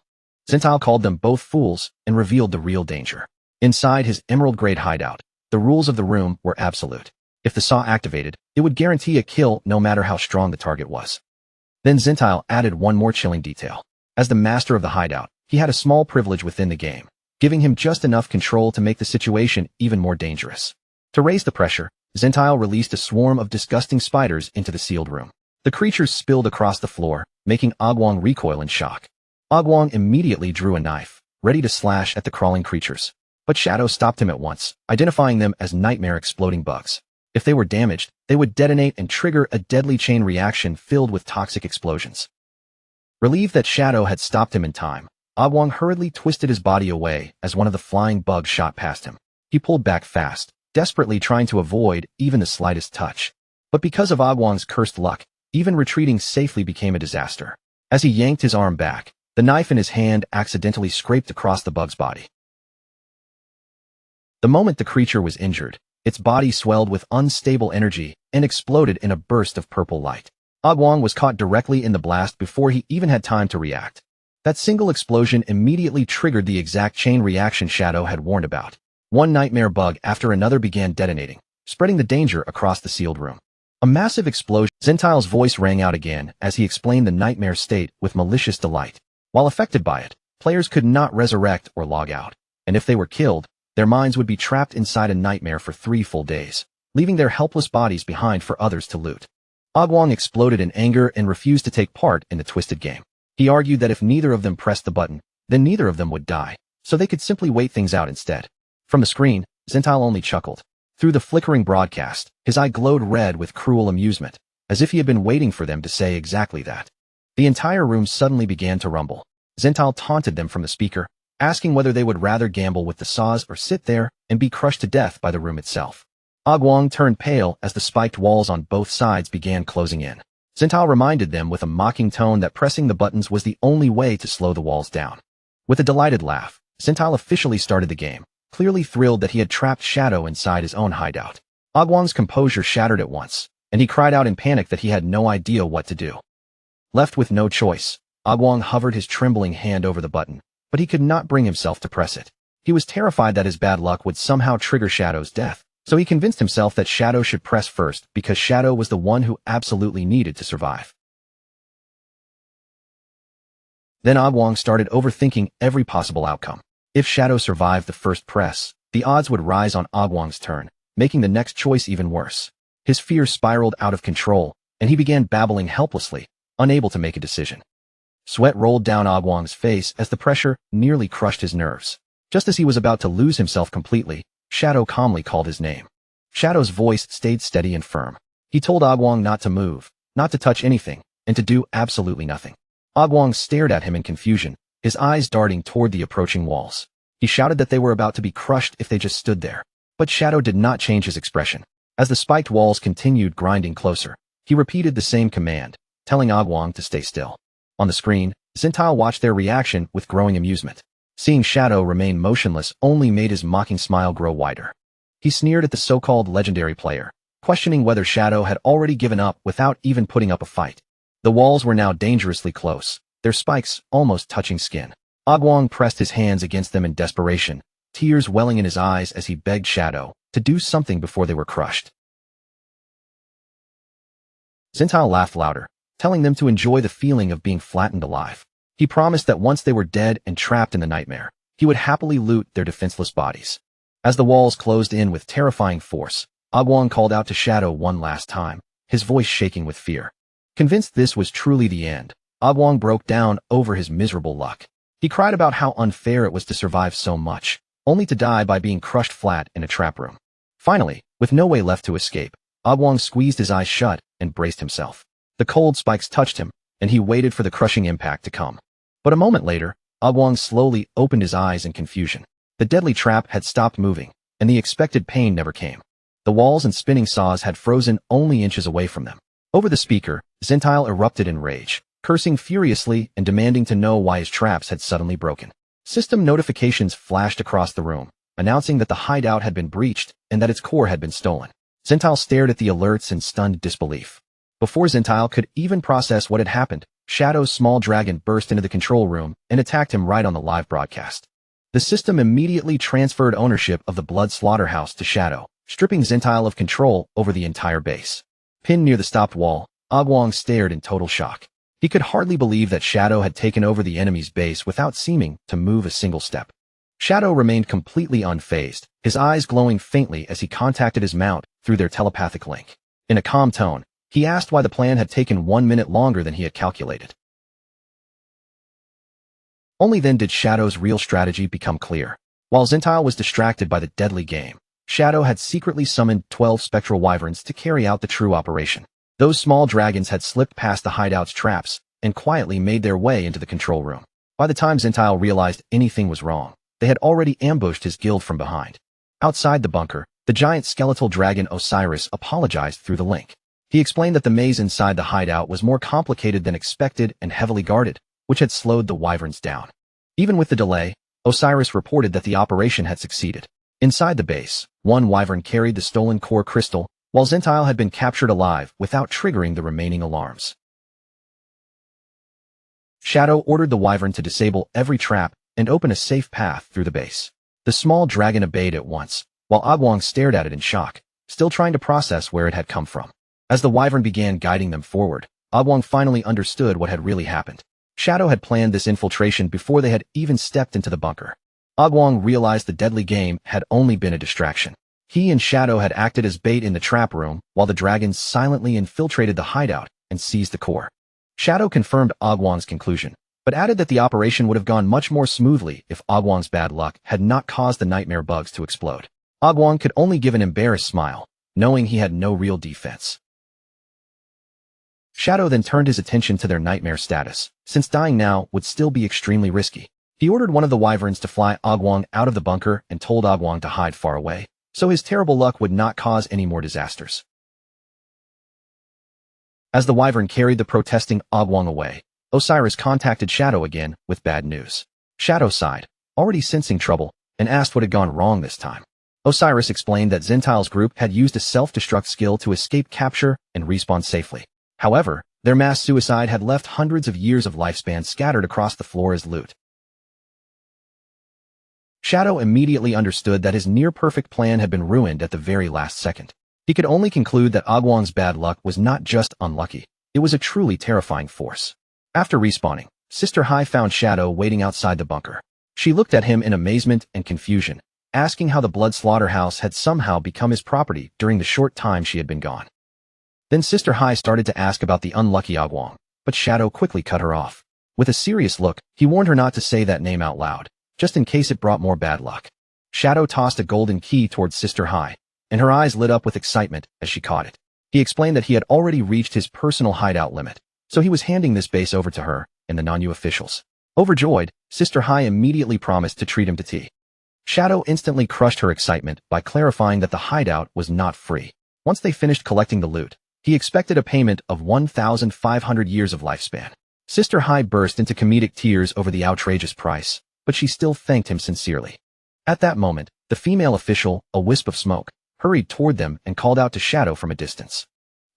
Zentile called them both fools and revealed the real danger. Inside his emerald-grade hideout, the rules of the room were absolute. If the saw activated, it would guarantee a kill no matter how strong the target was. Then Zentile added one more chilling detail. As the master of the hideout, he had a small privilege within the game, giving him just enough control to make the situation even more dangerous. To raise the pressure, Zentile released a swarm of disgusting spiders into the sealed room. The creatures spilled across the floor, making Agwong recoil in shock. Agwong immediately drew a knife, ready to slash at the crawling creatures. But Shadow stopped him at once, identifying them as nightmare exploding bugs. If they were damaged, they would detonate and trigger a deadly chain reaction filled with toxic explosions. Relieved that Shadow had stopped him in time, Agwong hurriedly twisted his body away as one of the flying bugs shot past him. He pulled back fast, desperately trying to avoid even the slightest touch. But because of Agwong's cursed luck, even retreating safely became a disaster. As he yanked his arm back, the knife in his hand accidentally scraped across the bug's body. The moment the creature was injured, its body swelled with unstable energy and exploded in a burst of purple light. Agwong was caught directly in the blast before he even had time to react. That single explosion immediately triggered the exact chain reaction Shadow had warned about. One nightmare bug after another began detonating, spreading the danger across the sealed room. A massive explosion. Zentile's voice rang out again as he explained the nightmare state with malicious delight. While affected by it, players could not resurrect or log out, and if they were killed, their minds would be trapped inside a nightmare for 3 full days, leaving their helpless bodies behind for others to loot. Agwong exploded in anger and refused to take part in the twisted game. He argued that if neither of them pressed the button, then neither of them would die, so they could simply wait things out instead. From the screen, Zentile only chuckled. Through the flickering broadcast, his eye glowed red with cruel amusement, as if he had been waiting for them to say exactly that. The entire room suddenly began to rumble. Zentile taunted them from the speaker, asking whether they would rather gamble with the saws or sit there and be crushed to death by the room itself. Agwang turned pale as the spiked walls on both sides began closing in. Zintal reminded them with a mocking tone that pressing the buttons was the only way to slow the walls down. With a delighted laugh, Zintal officially started the game, clearly thrilled that he had trapped Shadow inside his own hideout. Agwang's composure shattered at once, and he cried out in panic that he had no idea what to do. Left with no choice, Agwang hovered his trembling hand over the button, but he could not bring himself to press it. He was terrified that his bad luck would somehow trigger Shadow's death, so he convinced himself that Shadow should press first because Shadow was the one who absolutely needed to survive. Then Agwang started overthinking every possible outcome. If Shadow survived the first press, the odds would rise on Agwang's turn, making the next choice even worse. His fear spiraled out of control, and he began babbling helplessly, unable to make a decision. Sweat rolled down Agwang's face as the pressure nearly crushed his nerves. Just as he was about to lose himself completely, Shadow calmly called his name. Shadow's voice stayed steady and firm. He told Agwang not to move, not to touch anything, and to do absolutely nothing. Agwang stared at him in confusion, his eyes darting toward the approaching walls. He shouted that they were about to be crushed if they just stood there. But Shadow did not change his expression. As the spiked walls continued grinding closer, he repeated the same command, telling Agwang to stay still. On the screen, Zintal watched their reaction with growing amusement. Seeing Shadow remain motionless only made his mocking smile grow wider. He sneered at the so-called legendary player, questioning whether Shadow had already given up without even putting up a fight. The walls were now dangerously close, their spikes almost touching skin. Agwang pressed his hands against them in desperation, tears welling in his eyes as he begged Shadow to do something before they were crushed. Zintal laughed louder, telling them to enjoy the feeling of being flattened alive. He promised that once they were dead and trapped in the nightmare, he would happily loot their defenseless bodies. As the walls closed in with terrifying force, Agwang called out to Shadow one last time, his voice shaking with fear. Convinced this was truly the end, Agwang broke down over his miserable luck. He cried about how unfair it was to survive so much, only to die by being crushed flat in a trap room. Finally, with no way left to escape, Agwang squeezed his eyes shut and braced himself. The cold spikes touched him, and he waited for the crushing impact to come. But a moment later, Agwang slowly opened his eyes in confusion. The deadly trap had stopped moving, and the expected pain never came. The walls and spinning saws had frozen only inches away from them. Over the speaker, Zintal erupted in rage, cursing furiously and demanding to know why his traps had suddenly broken. System notifications flashed across the room, announcing that the hideout had been breached and that its core had been stolen. Zintal stared at the alerts in stunned disbelief. Before Zintal could even process what had happened, Shadow's small dragon burst into the control room and attacked him right on the live broadcast. The system immediately transferred ownership of the Blood Slaughterhouse to Shadow, stripping Zintal of control over the entire base. Pinned near the stopped wall, Agwang stared in total shock. He could hardly believe that Shadow had taken over the enemy's base without seeming to move a single step. Shadow remained completely unfazed, his eyes glowing faintly as he contacted his mount through their telepathic link. In a calm tone, he asked why the plan had taken 1 minute longer than he had calculated. Only then did Shadow's real strategy become clear. While Zintal was distracted by the deadly game, Shadow had secretly summoned 12 spectral wyverns to carry out the true operation. Those small dragons had slipped past the hideout's traps and quietly made their way into the control room. By the time Zintal realized anything was wrong, they had already ambushed his guild from behind. Outside the bunker, the giant skeletal dragon Osiris apologized through the link. He explained that the maze inside the hideout was more complicated than expected and heavily guarded, which had slowed the wyverns down. Even with the delay, Osiris reported that the operation had succeeded. Inside the base, one wyvern carried the stolen core crystal, while Zintal had been captured alive without triggering the remaining alarms. Shadow ordered the wyvern to disable every trap and open a safe path through the base. The small dragon obeyed at once, while Agwang stared at it in shock, still trying to process where it had come from. As the wyvern began guiding them forward, Agwang finally understood what had really happened. Shadow had planned this infiltration before they had even stepped into the bunker. Agwang realized the deadly game had only been a distraction. He and Shadow had acted as bait in the trap room, while the dragons silently infiltrated the hideout and seized the core. Shadow confirmed Agwang's conclusion, but added that the operation would have gone much more smoothly if Agwang's bad luck had not caused the nightmare bugs to explode. Agwang could only give an embarrassed smile, knowing he had no real defense. Shadow then turned his attention to their nightmare status, since dying now would still be extremely risky. He ordered one of the wyverns to fly Agwang out of the bunker and told Agwang to hide far away. so his terrible luck would not cause any more disasters. As the wyvern carried the protesting Agwong away, Osiris contacted Shadow again with bad news. Shadow sighed, already sensing trouble, and asked what had gone wrong this time. Osiris explained that Zentile's group had used a self-destruct skill to escape capture and respawn safely. However, their mass suicide had left hundreds of years of lifespan scattered across the floor as loot. Shadow immediately understood that his near-perfect plan had been ruined at the very last second. He could only conclude that Agwong's bad luck was not just unlucky, it was a truly terrifying force. After respawning, Sister Hai found Shadow waiting outside the bunker. She looked at him in amazement and confusion, asking how the blood slaughterhouse had somehow become his property during the short time she had been gone. Then Sister Hai started to ask about the unlucky Agwong, but Shadow quickly cut her off. With a serious look, he warned her not to say that name out loud, just in case it brought more bad luck. Shadow tossed a golden key towards Sister Hai, and her eyes lit up with excitement as she caught it. He explained that he had already reached his personal hideout limit, so he was handing this base over to her and the Nanyu officials. Overjoyed, Sister Hai immediately promised to treat him to tea. Shadow instantly crushed her excitement by clarifying that the hideout was not free. Once they finished collecting the loot, he expected a payment of 1,500 years of lifespan. Sister Hai burst into comedic tears over the outrageous price, but she still thanked him sincerely. At that moment, the female official, a wisp of smoke, hurried toward them and called out to Shadow from a distance.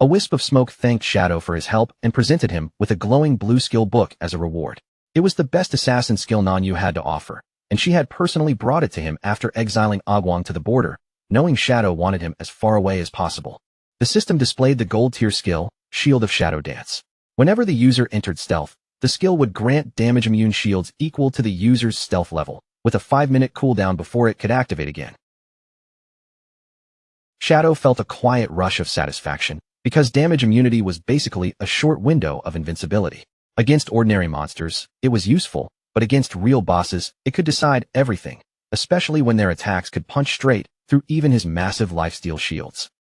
A wisp of smoke thanked Shadow for his help and presented him with a glowing blue skill book as a reward. It was the best assassin skill Nanyu had to offer, and she had personally brought it to him after exiling Agwong to the border, knowing Shadow wanted him as far away as possible. The system displayed the gold tier skill, Shield of Shadow Dance. Whenever the user entered stealth, the skill would grant damage immune shields equal to the user's stealth level, with a 5-minute cooldown before it could activate again. Shadow felt a quiet rush of satisfaction, because damage immunity was basically a short window of invincibility. Against ordinary monsters, it was useful, but against real bosses, it could decide everything, especially when their attacks could punch straight through even his massive lifesteal shields.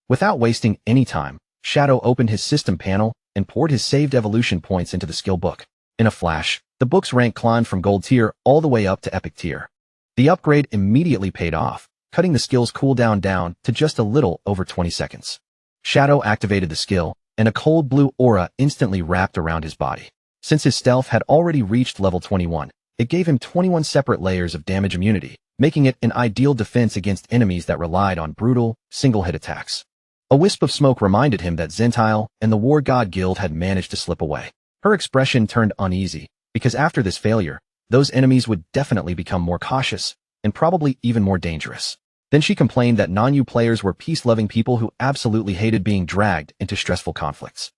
Without wasting any time, Shadow opened his system panel and poured his saved evolution points into the skill book. In a flash, the book's rank climbed from gold tier all the way up to epic tier. The upgrade immediately paid off, cutting the skill's cooldown down to just a little over 20 seconds. Shadow activated the skill, and a cold blue aura instantly wrapped around his body. Since his stealth had already reached level 21, it gave him 21 separate layers of damage immunity, making it an ideal defense against enemies that relied on brutal, single-hit attacks. A wisp of smoke reminded him that Zentile and the War God Guild had managed to slip away. Her expression turned uneasy, because after this failure, those enemies would definitely become more cautious, and probably even more dangerous. Then she complained that Nanyu players were peace-loving people who absolutely hated being dragged into stressful conflicts.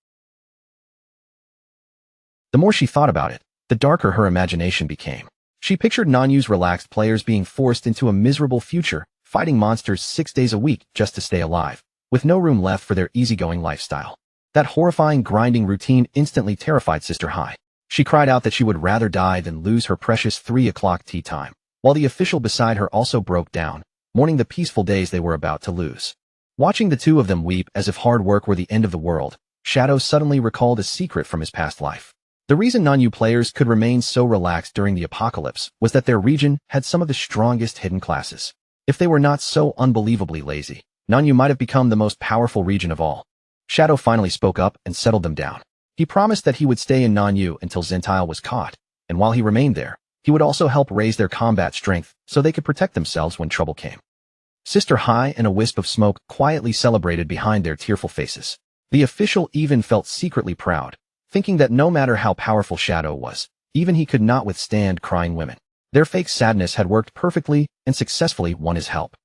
The more she thought about it, the darker her imagination became. She pictured Nanyu's relaxed players being forced into a miserable future, fighting monsters 6 days a week just to stay alive, with no room left for their easygoing lifestyle. That horrifying grinding routine instantly terrified Sister Hai. She cried out that she would rather die than lose her precious 3 o'clock tea time, while the official beside her also broke down, mourning the peaceful days they were about to lose. Watching the two of them weep as if hard work were the end of the world, Shadow suddenly recalled a secret from his past life. The reason Nanyu players could remain so relaxed during the apocalypse was that their region had some of the strongest hidden classes. If they were not so unbelievably lazy, Nanyu might have become the most powerful region of all. Shadow finally spoke up and settled them down. He promised that he would stay in Nanyu until Zentile was caught, and while he remained there, he would also help raise their combat strength so they could protect themselves when trouble came. Sister Hai and a wisp of smoke quietly celebrated behind their tearful faces. The official even felt secretly proud, thinking that no matter how powerful Shadow was, even he could not withstand crying women. Their fake sadness had worked perfectly and successfully won his help.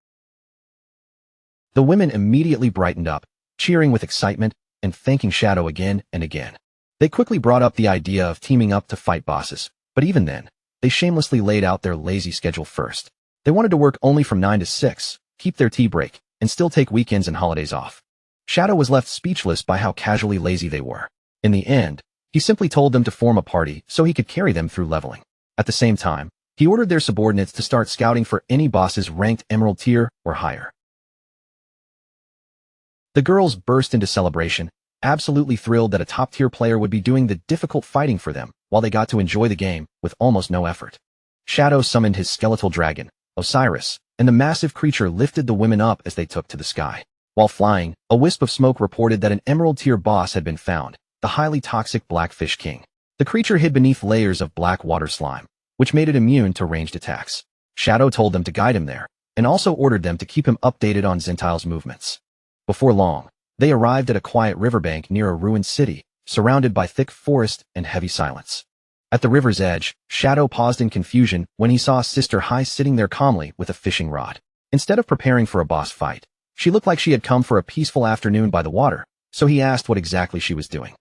The women immediately brightened up, cheering with excitement and thanking Shadow again and again. They quickly brought up the idea of teaming up to fight bosses, but even then, they shamelessly laid out their lazy schedule first. They wanted to work only from 9 to 6, keep their tea break, and still take weekends and holidays off. Shadow was left speechless by how casually lazy they were. In the end, he simply told them to form a party so he could carry them through leveling. At the same time, he ordered their subordinates to start scouting for any bosses ranked Emerald tier or higher. The girls burst into celebration, absolutely thrilled that a top-tier player would be doing the difficult fighting for them while they got to enjoy the game with almost no effort. Shadow summoned his skeletal dragon, Osiris, and the massive creature lifted the women up as they took to the sky. While flying, a wisp of smoke reported that an emerald-tier boss had been found, the highly toxic Blackfish King. The creature hid beneath layers of black water slime, which made it immune to ranged attacks. Shadow told them to guide him there, and also ordered them to keep him updated on Zintile's movements. Before long, they arrived at a quiet riverbank near a ruined city, surrounded by thick forest and heavy silence. At the river's edge, Shadow paused in confusion when he saw Sister Hai sitting there calmly with a fishing rod. Instead of preparing for a boss fight, she looked like she had come for a peaceful afternoon by the water, so he asked what exactly she was doing.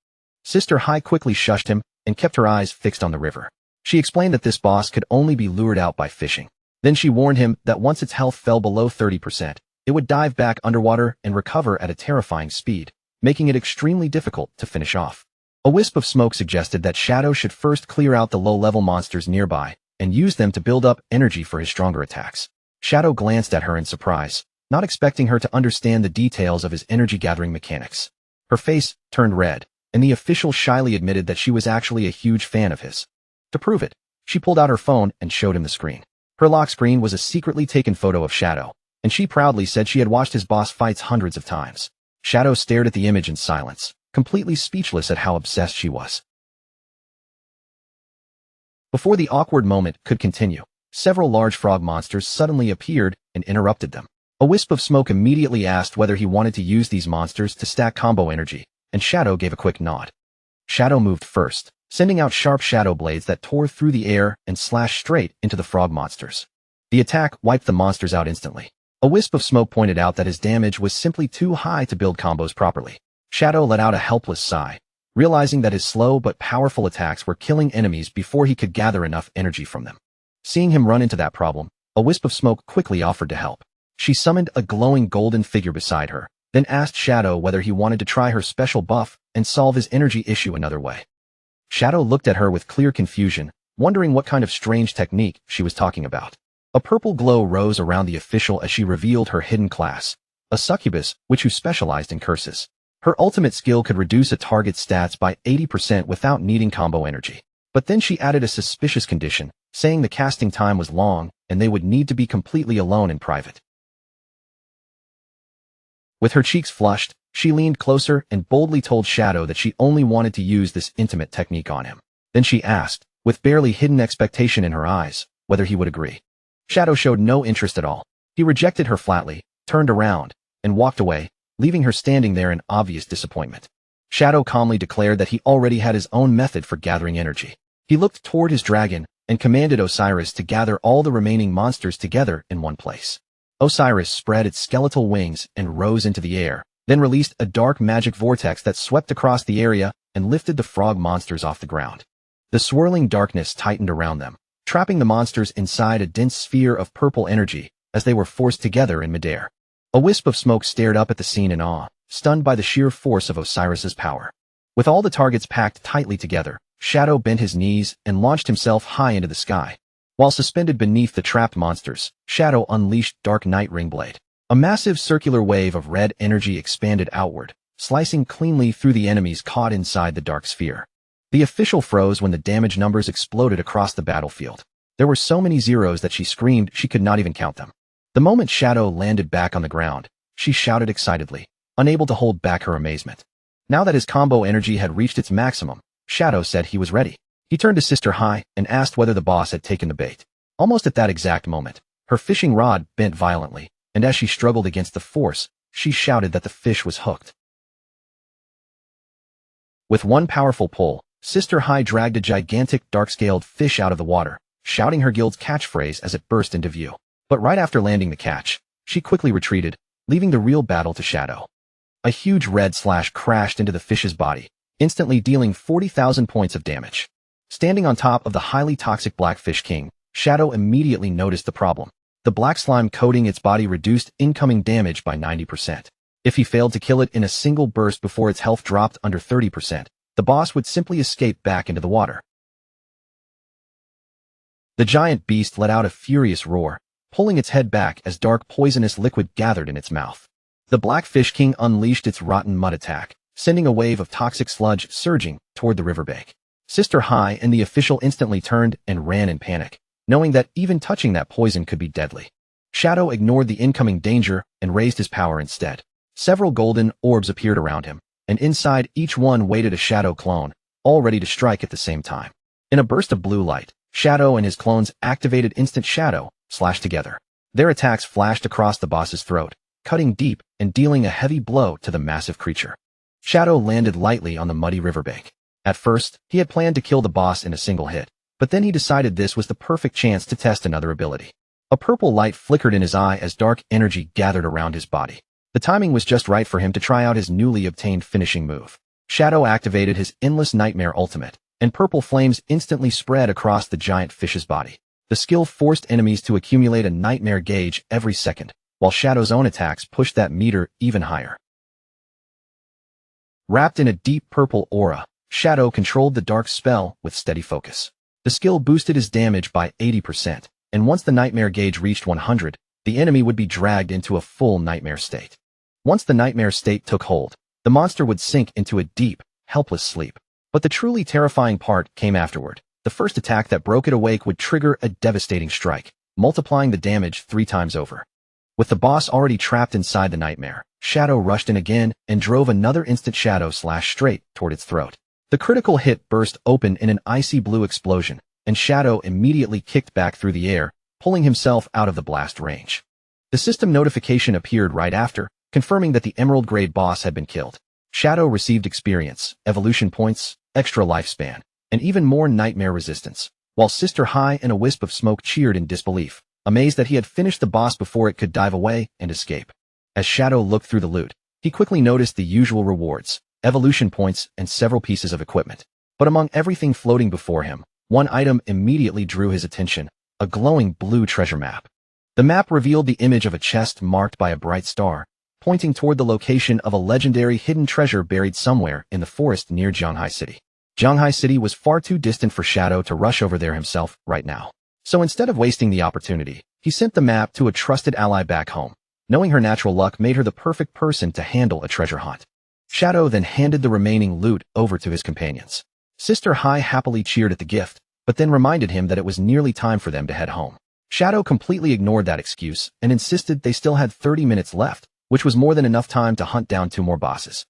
Sister Hai quickly shushed him and kept her eyes fixed on the river. She explained that this boss could only be lured out by fishing. Then she warned him that once its health fell below 30%, it would dive back underwater and recover at a terrifying speed, making it extremely difficult to finish off. A wisp of smoke suggested that Shadow should first clear out the low-level monsters nearby and use them to build up energy for his stronger attacks. Shadow glanced at her in surprise, not expecting her to understand the details of his energy-gathering mechanics. Her face turned red, and the official shyly admitted that she was actually a huge fan of his. To prove it, she pulled out her phone and showed him the screen. Her lock screen was a secretly taken photo of Shadow, and she proudly said she had watched his boss fights hundreds of times. Shadow stared at the image in silence, completely speechless at how obsessed she was. Before the awkward moment could continue, several large frog monsters suddenly appeared and interrupted them. A wisp of smoke immediately asked whether he wanted to use these monsters to stack combo energy, and Shadow gave a quick nod. Shadow moved first, sending out sharp shadow blades that tore through the air and slashed straight into the frog monsters. The attack wiped the monsters out instantly. A wisp of smoke pointed out that his damage was simply too high to build combos properly. Shadow let out a helpless sigh, realizing that his slow but powerful attacks were killing enemies before he could gather enough energy from them. Seeing him run into that problem, a wisp of smoke quickly offered to help. She summoned a glowing golden figure beside her, then asked Shadow whether he wanted to try her special buff and solve his energy issue another way. Shadow looked at her with clear confusion, wondering what kind of strange technique she was talking about. A purple glow rose around the official as she revealed her hidden class, a succubus who specialized in curses. Her ultimate skill could reduce a target's stats by 80% without needing combo energy. But then she added a suspicious condition, saying the casting time was long and they would need to be completely alone in private. With her cheeks flushed, she leaned closer and boldly told Shadow that she only wanted to use this intimate technique on him. Then she asked, with barely hidden expectation in her eyes, whether he would agree. Shadow showed no interest at all. He rejected her flatly, turned around, and walked away, leaving her standing there in obvious disappointment. Shadow calmly declared that he already had his own method for gathering energy. He looked toward his dragon and commanded Osiris to gather all the remaining monsters together in one place. Osiris spread its skeletal wings and rose into the air, then released a dark magic vortex that swept across the area and lifted the frog monsters off the ground. The swirling darkness tightened around them, trapping the monsters inside a dense sphere of purple energy as they were forced together in midair. A wisp of smoke stared up at the scene in awe, stunned by the sheer force of Osiris's power. With all the targets packed tightly together, Shadow bent his knees and launched himself high into the sky. While suspended beneath the trapped monsters, Shadow unleashed Dark Night Ringblade. A massive circular wave of red energy expanded outward, slicing cleanly through the enemies caught inside the dark sphere. The official froze when the damage numbers exploded across the battlefield. There were so many zeros that she screamed she could not even count them. The moment Shadow landed back on the ground, she shouted excitedly, unable to hold back her amazement. Now that his combo energy had reached its maximum, Shadow said he was ready. He turned to Sister Hai and asked whether the boss had taken the bait. Almost at that exact moment, her fishing rod bent violently, and as she struggled against the force, she shouted that the fish was hooked. With one powerful pull, Sister Hai dragged a gigantic dark-scaled fish out of the water, shouting her guild's catchphrase as it burst into view. But right after landing the catch, she quickly retreated, leaving the real battle to Shadow. A huge red slash crashed into the fish's body, instantly dealing 40,000 points of damage. Standing on top of the highly toxic Blackfish King, Shadow immediately noticed the problem. The black slime coating its body reduced incoming damage by 90%. If he failed to kill it in a single burst before its health dropped under 30%, the boss would simply escape back into the water. The giant beast let out a furious roar, pulling its head back as dark poisonous liquid gathered in its mouth. The Blackfish King unleashed its rotten mud attack, sending a wave of toxic sludge surging toward the riverbank. Sister Hai and the official instantly turned and ran in panic, knowing that even touching that poison could be deadly. Shadow ignored the incoming danger and raised his power instead. Several golden orbs appeared around him, and inside each one waited a Shadow clone, all ready to strike at the same time. In a burst of blue light, Shadow and his clones activated Instant Shadow, slashed together. Their attacks flashed across the boss's throat, cutting deep and dealing a heavy blow to the massive creature. Shadow landed lightly on the muddy riverbank. At first, he had planned to kill the boss in a single hit, but then he decided this was the perfect chance to test another ability. A purple light flickered in his eye as dark energy gathered around his body. The timing was just right for him to try out his newly obtained finishing move. Shadow activated his Endless Nightmare ultimate, and purple flames instantly spread across the giant fish's body. The skill forced enemies to accumulate a nightmare gauge every second, while Shadow's own attacks pushed that meter even higher. Wrapped in a deep purple aura, Shadow controlled the dark spell with steady focus. The skill boosted his damage by 80%, and once the nightmare gauge reached 100, the enemy would be dragged into a full nightmare state. Once the nightmare state took hold, the monster would sink into a deep, helpless sleep. But the truly terrifying part came afterward. The first attack that broke it awake would trigger a devastating strike, multiplying the damage 3 times over. With the boss already trapped inside the nightmare, Shadow rushed in again and drove another Instant Shadow slash straight toward its throat. The critical hit burst open in an icy blue explosion, and Shadow immediately kicked back through the air, pulling himself out of the blast range. The system notification appeared right after, confirming that the Emerald-grade boss had been killed. Shadow received experience, evolution points, extra lifespan, and even more nightmare resistance, while Sister High and a wisp of smoke cheered in disbelief, amazed that he had finished the boss before it could dive away and escape. As Shadow looked through the loot, he quickly noticed the usual rewards, evolution points, and several pieces of equipment. But among everything floating before him, one item immediately drew his attention, a glowing blue treasure map. The map revealed the image of a chest marked by a bright star, pointing toward the location of a legendary hidden treasure buried somewhere in the forest near Zhanghai City. Zhanghai City was far too distant for Shadow to rush over there himself right now. So instead of wasting the opportunity, he sent the map to a trusted ally back home, knowing her natural luck made her the perfect person to handle a treasure hunt. Shadow then handed the remaining loot over to his companions. Sister High happily cheered at the gift, but then reminded him that it was nearly time for them to head home. Shadow completely ignored that excuse and insisted they still had 30 minutes left, which was more than enough time to hunt down 2 more bosses.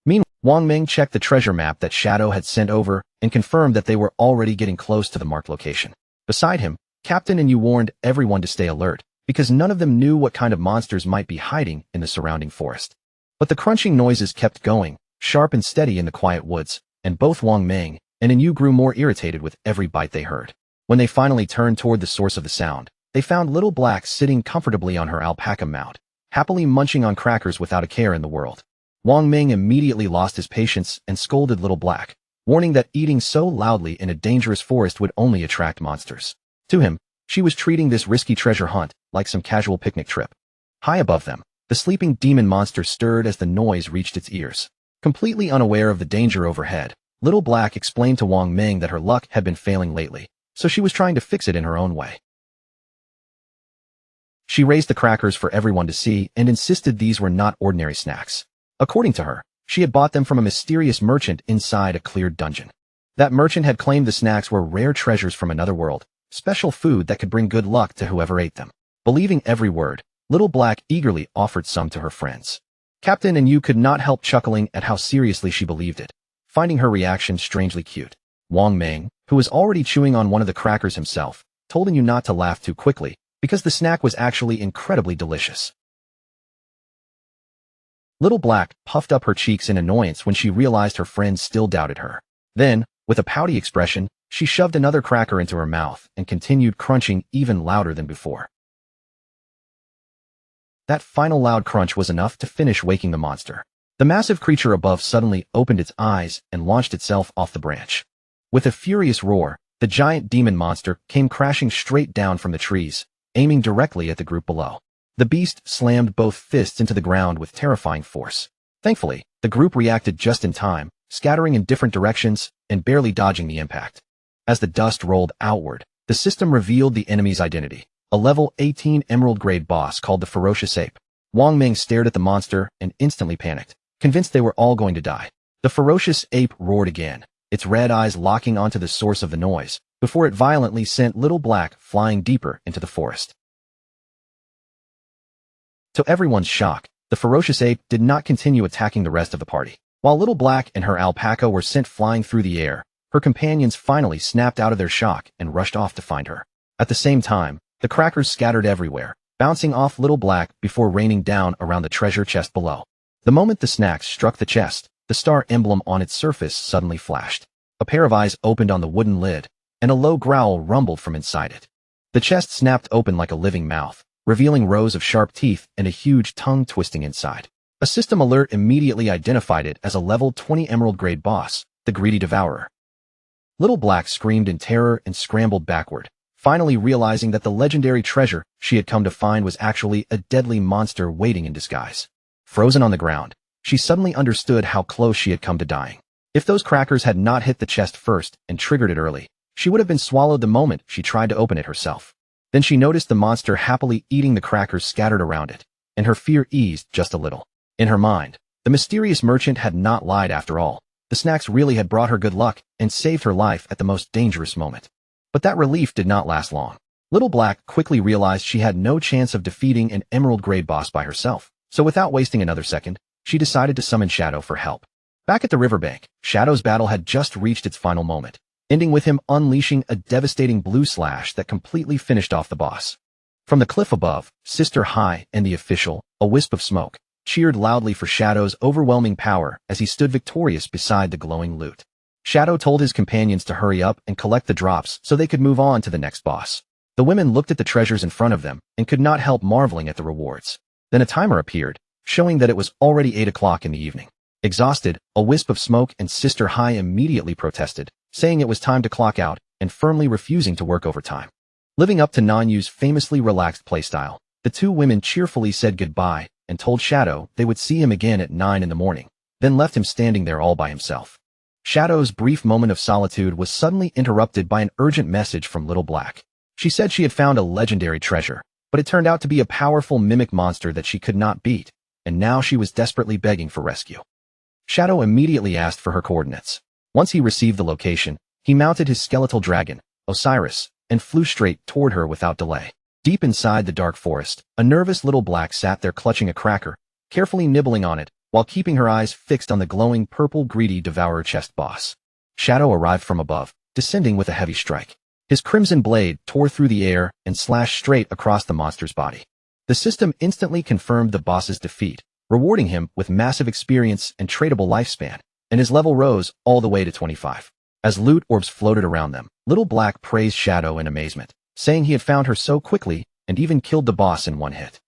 Meanwhile, Wang Ming checked the treasure map that Shadow had sent over and confirmed that they were already getting close to the marked location. Beside him, Captain and Yu warned everyone to stay alert, because none of them knew what kind of monsters might be hiding in the surrounding forest. But the crunching noises kept going, sharp and steady in the quiet woods, and both Wang Ming and Yu grew more irritated with every bite they heard. When they finally turned toward the source of the sound, they found Little Black sitting comfortably on her alpaca mount, happily munching on crackers without a care in the world. Wang Ming immediately lost his patience and scolded Little Black, warning that eating so loudly in a dangerous forest would only attract monsters. To him, she was treating this risky treasure hunt like some casual picnic trip. High above them, the sleeping demon monster stirred as the noise reached its ears. Completely unaware of the danger overhead, Little Black explained to Wang Ming that her luck had been failing lately, so she was trying to fix it in her own way. She raised the crackers for everyone to see and insisted these were not ordinary snacks. According to her, she had bought them from a mysterious merchant inside a cleared dungeon. That merchant had claimed the snacks were rare treasures from another world, special food that could bring good luck to whoever ate them. Believing every word, Little Black eagerly offered some to her friends. Captain and Yu could not help chuckling at how seriously she believed it, finding her reaction strangely cute. Wang Ming, who was already chewing on one of the crackers himself, told Yu not to laugh too quickly, because the snack was actually incredibly delicious. Little Black puffed up her cheeks in annoyance when she realized her friends still doubted her. Then, with a pouty expression, she shoved another cracker into her mouth and continued crunching even louder than before. That final loud crunch was enough to finish waking the monster. The massive creature above suddenly opened its eyes and launched itself off the branch. With a furious roar, the giant demon monster came crashing straight down from the trees, aiming directly at the group below. The beast slammed both fists into the ground with terrifying force. Thankfully, the group reacted just in time, scattering in different directions and barely dodging the impact. As the dust rolled outward, the system revealed the enemy's identity, a level 18 emerald-grade boss called the Ferocious Ape. Wang Ming stared at the monster and instantly panicked, convinced they were all going to die. The Ferocious Ape roared again, its red eyes locking onto the source of the noise, before it violently sent Little Black flying deeper into the forest. To everyone's shock, the ferocious ape did not continue attacking the rest of the party. While Little Black and her alpaca were sent flying through the air, her companions finally snapped out of their shock and rushed off to find her. At the same time, the crackers scattered everywhere, bouncing off Little Black before raining down around the treasure chest below. The moment the snacks struck the chest, the star emblem on its surface suddenly flashed. A pair of eyes opened on the wooden lid, and a low growl rumbled from inside it. The chest snapped open like a living mouth, revealing rows of sharp teeth and a huge tongue twisting inside. A system alert immediately identified it as a level 20 emerald-grade boss, the Greedy Devourer. Little Black screamed in terror and scrambled backward, finally realizing that the legendary treasure she had come to find was actually a deadly monster waiting in disguise. Frozen on the ground, she suddenly understood how close she had come to dying. If those crackers had not hit the chest first and triggered it early, she would have been swallowed the moment she tried to open it herself. Then she noticed the monster happily eating the crackers scattered around it, and her fear eased just a little. In her mind, the mysterious merchant had not lied after all. The snacks really had brought her good luck and saved her life at the most dangerous moment. But that relief did not last long. Little Black quickly realized she had no chance of defeating an emerald-grade boss by herself, so without wasting another second, she decided to summon Shadow for help. Back at the riverbank, Shadow's battle had just reached its final moment, ending with him unleashing a devastating blue slash that completely finished off the boss. From the cliff above, Sister High and the official, a wisp of smoke, cheered loudly for Shadow's overwhelming power as he stood victorious beside the glowing loot. Shadow told his companions to hurry up and collect the drops so they could move on to the next boss. The women looked at the treasures in front of them and could not help marveling at the rewards. Then a timer appeared, showing that it was already 8 o'clock in the evening. Exhausted, a wisp of smoke and Sister High immediately protested, saying it was time to clock out and firmly refusing to work overtime. Living up to Nanyu's famously relaxed playstyle, the two women cheerfully said goodbye and told Shadow they would see him again at 9 in the morning, then left him standing there all by himself. Shadow's brief moment of solitude was suddenly interrupted by an urgent message from Little Black. She said she had found a legendary treasure, but it turned out to be a powerful mimic monster that she could not beat, and now she was desperately begging for rescue. Shadow immediately asked for her coordinates. Once he received the location, he mounted his skeletal dragon, Osiris, and flew straight toward her without delay. Deep inside the dark forest, a nervous Little Black sat there clutching a cracker, carefully nibbling on it, while keeping her eyes fixed on the glowing purple Greedy Devourer chest boss. Shadow arrived from above, descending with a heavy strike. His crimson blade tore through the air and slashed straight across the monster's body. The system instantly confirmed the boss's defeat, rewarding him with massive experience and tradable lifespan, and his level rose all the way to 25. As loot orbs floated around them, Little Black praised Shadow in amazement, saying he had found her so quickly and even killed the boss in one hit.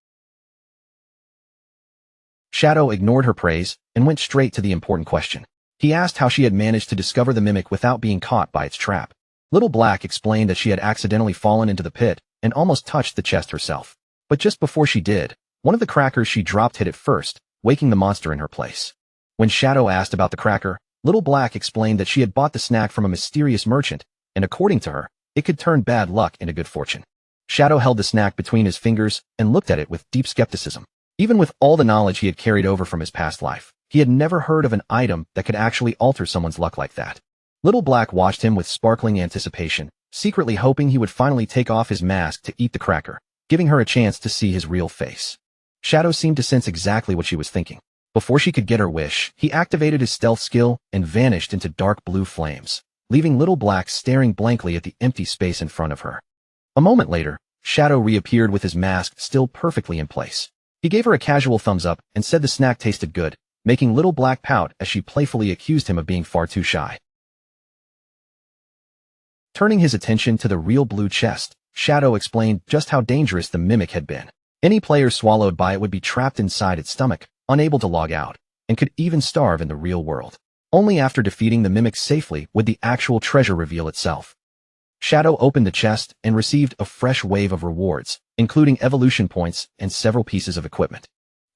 Shadow ignored her praise and went straight to the important question. He asked how she had managed to discover the mimic without being caught by its trap. Little Black explained that she had accidentally fallen into the pit and almost touched the chest herself. But just before she did, one of the crackers she dropped hit it first, waking the monster in her place. When Shadow asked about the cracker, Little Black explained that she had bought the snack from a mysterious merchant, and according to her, it could turn bad luck into good fortune. Shadow held the snack between his fingers and looked at it with deep skepticism. Even with all the knowledge he had carried over from his past life, he had never heard of an item that could actually alter someone's luck like that. Little Black watched him with sparkling anticipation, secretly hoping he would finally take off his mask to eat the cracker, giving her a chance to see his real face. Shadow seemed to sense exactly what she was thinking. Before she could get her wish, he activated his stealth skill and vanished into dark blue flames, leaving Little Black staring blankly at the empty space in front of her. A moment later, Shadow reappeared with his mask still perfectly in place. He gave her a casual thumbs up and said the snack tasted good, making Little Black pout as she playfully accused him of being far too shy. Turning his attention to the real blue chest, Shadow explained just how dangerous the mimic had been. Any player swallowed by it would be trapped inside its stomach, unable to log out, and could even starve in the real world. Only after defeating the mimic safely would the actual treasure reveal itself. Shadow opened the chest and received a fresh wave of rewards, including evolution points and several pieces of equipment.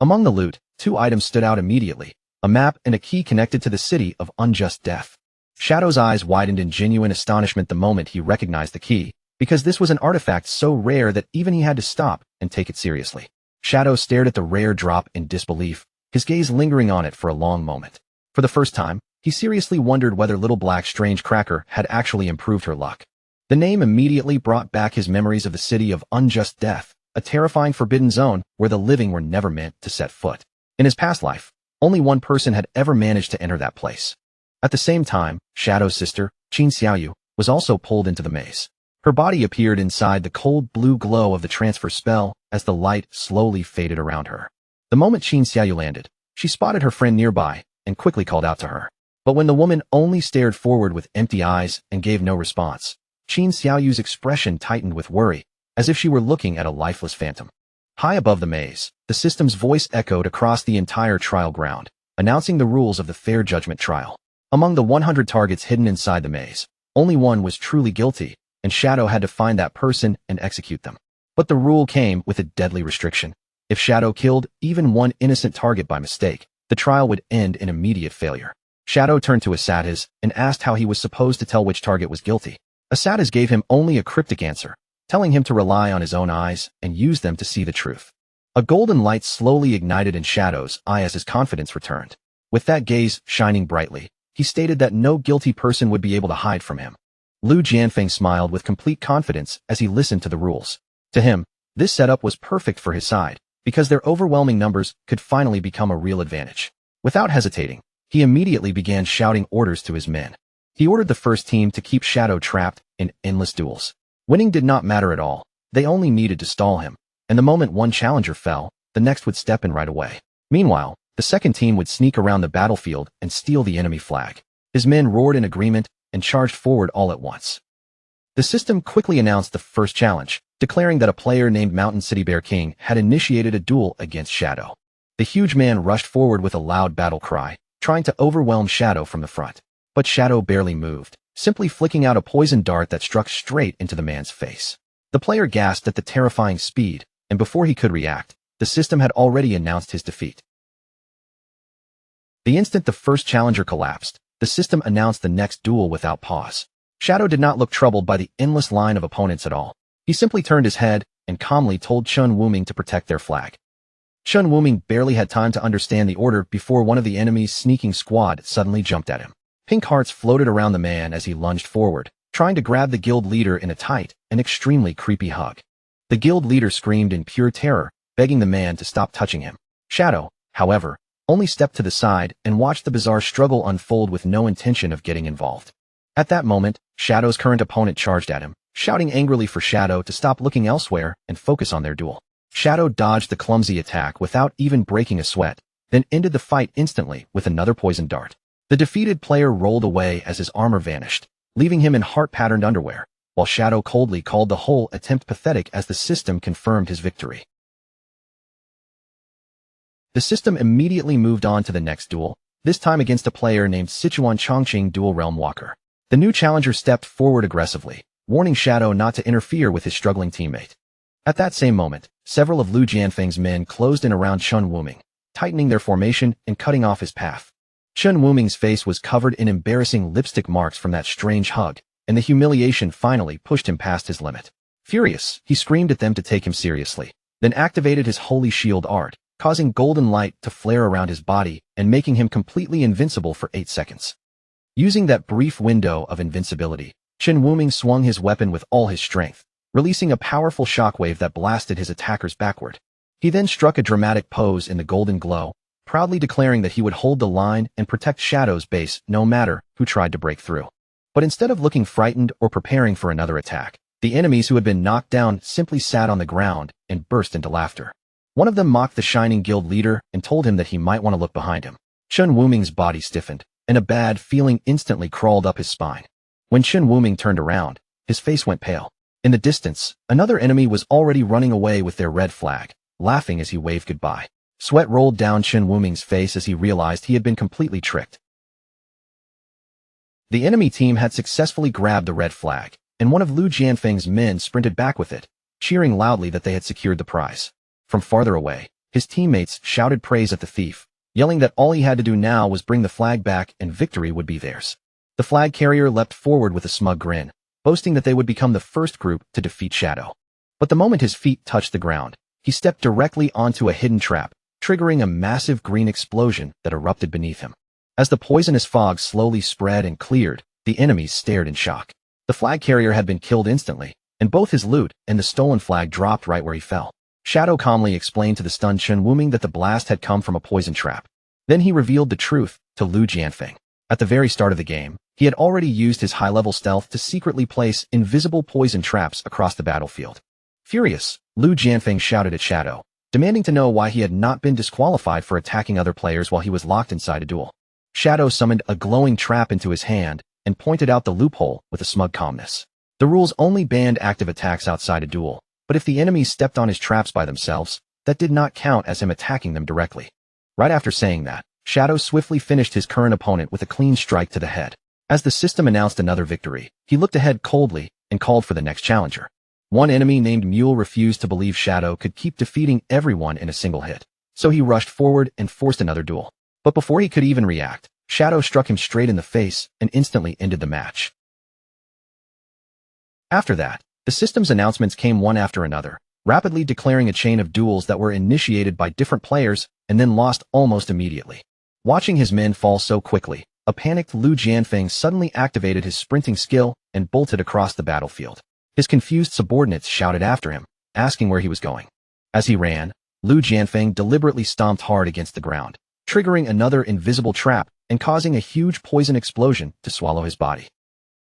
Among the loot, 2 items stood out immediately, a map and a key connected to the city of unjust death. Shadow's eyes widened in genuine astonishment the moment he recognized the key, because this was an artifact so rare that even he had to stop and take it seriously. Shadow stared at the rare drop in disbelief, his gaze lingering on it for a long moment. For the first time, he seriously wondered whether Little Black's strange cracker had actually improved her luck. The name immediately brought back his memories of the city of unjust death, a terrifying forbidden zone where the living were never meant to set foot. In his past life, only one person had ever managed to enter that place. At the same time, Shadow's sister, Qin Xiaoyu, was also pulled into the maze. Her body appeared inside the cold blue glow of the transfer spell as the light slowly faded around her. The moment Qin Xiaoyu landed, she spotted her friend nearby and quickly called out to her. But when the woman only stared forward with empty eyes and gave no response, Qin Xiaoyu's expression tightened with worry, as if she were looking at a lifeless phantom. High above the maze, the system's voice echoed across the entire trial ground, announcing the rules of the fair judgment trial. Among the 100 targets hidden inside the maze, only one was truly guilty, and Shadow had to find that person and execute them. But the rule came with a deadly restriction. If Shadow killed even one innocent target by mistake, the trial would end in immediate failure. Shadow turned to Asatiz and asked how he was supposed to tell which target was guilty. Asatiz gave him only a cryptic answer, telling him to rely on his own eyes and use them to see the truth. A golden light slowly ignited in Shadow's eye as his confidence returned. With that gaze shining brightly, he stated that no guilty person would be able to hide from him. Lu Jianfeng smiled with complete confidence as he listened to the rules. To him, this setup was perfect for his side, because their overwhelming numbers could finally become a real advantage. Without hesitating, he immediately began shouting orders to his men. He ordered the first team to keep Shadow trapped in endless duels. Winning did not matter at all, they only needed to stall him, and the moment one challenger fell, the next would step in right away. Meanwhile, the second team would sneak around the battlefield and steal the enemy flag. His men roared in agreement and charged forward all at once. The system quickly announced the first challenge, declaring that a player named Mountain City Bear King had initiated a duel against Shadow. The huge man rushed forward with a loud battle cry, trying to overwhelm Shadow from the front. But Shadow barely moved, simply flicking out a poison dart that struck straight into the man's face. The player gasped at the terrifying speed, and before he could react, the system had already announced his defeat. The instant the first challenger collapsed, the system announced the next duel without pause. Shadow did not look troubled by the endless line of opponents at all. He simply turned his head and calmly told Chun Wuming to protect their flag. Chun Wuming barely had time to understand the order before one of the enemy's sneaking squad suddenly jumped at him. Pink hearts floated around the man as he lunged forward, trying to grab the guild leader in a tight and extremely creepy hug. The guild leader screamed in pure terror, begging the man to stop touching him. Shadow, however, only stepped to the side and watched the bizarre struggle unfold with no intention of getting involved. At that moment, Shadow's current opponent charged at him, shouting angrily for Shadow to stop looking elsewhere and focus on their duel. Shadow dodged the clumsy attack without even breaking a sweat, then ended the fight instantly with another poison dart. The defeated player rolled away as his armor vanished, leaving him in heart-patterned underwear, while Shadow coldly called the whole attempt pathetic as the system confirmed his victory. The system immediately moved on to the next duel, this time against a player named Sichuan Chongqing Dual Realm Walker. The new challenger stepped forward aggressively, warning Shadow not to interfere with his struggling teammate. At that same moment, several of Lu Jianfeng's men closed in around Chun Wuming, tightening their formation and cutting off his path. Chun Wuming's face was covered in embarrassing lipstick marks from that strange hug, and the humiliation finally pushed him past his limit. Furious, he screamed at them to take him seriously, then activated his holy shield art, causing golden light to flare around his body and making him completely invincible for 8 seconds. Using that brief window of invincibility, Chun Wuming swung his weapon with all his strength, releasing a powerful shockwave that blasted his attackers backward. He then struck a dramatic pose in the golden glow, proudly declaring that he would hold the line and protect Shadow's base no matter who tried to break through. But instead of looking frightened or preparing for another attack, the enemies who had been knocked down simply sat on the ground and burst into laughter. One of them mocked the shining guild leader and told him that he might want to look behind him. Chun Wuming's body stiffened, and a bad feeling instantly crawled up his spine. When Chun Wuming turned around, his face went pale. In the distance, another enemy was already running away with their red flag, laughing as he waved goodbye. Sweat rolled down Chun Wuming's face as he realized he had been completely tricked. The enemy team had successfully grabbed the red flag, and one of Lu Jianfeng's men sprinted back with it, cheering loudly that they had secured the prize. From farther away, his teammates shouted praise at the thief, yelling that all he had to do now was bring the flag back and victory would be theirs. The flag carrier leapt forward with a smug grin, boasting that they would become the first group to defeat Shadow. But the moment his feet touched the ground, he stepped directly onto a hidden trap, triggering a massive green explosion that erupted beneath him. As the poisonous fog slowly spread and cleared, the enemies stared in shock. The flag carrier had been killed instantly, and both his loot and the stolen flag dropped right where he fell. Shadow calmly explained to the stunned Chen Wuming that the blast had come from a poison trap. Then he revealed the truth to Lu Jianfeng. At the very start of the game, he had already used his high-level stealth to secretly place invisible poison traps across the battlefield. Furious, Lu Jianfeng shouted at Shadow, demanding to know why he had not been disqualified for attacking other players while he was locked inside a duel. Shadow summoned a glowing trap into his hand and pointed out the loophole with a smug calmness. The rules only banned active attacks outside a duel, but if the enemies stepped on his traps by themselves, that did not count as him attacking them directly. Right after saying that, Shadow swiftly finished his current opponent with a clean strike to the head. As the system announced another victory, he looked ahead coldly and called for the next challenger. One enemy named Mule refused to believe Shadow could keep defeating everyone in a single hit, so he rushed forward and forced another duel. But before he could even react, Shadow struck him straight in the face and instantly ended the match. After that, the system's announcements came one after another, rapidly declaring a chain of duels that were initiated by different players and then lost almost immediately. Watching his men fall so quickly, a panicked Lu Jianfeng suddenly activated his sprinting skill and bolted across the battlefield. His confused subordinates shouted after him, asking where he was going. As he ran, Lu Jianfeng deliberately stomped hard against the ground, triggering another invisible trap and causing a huge poison explosion to swallow his body.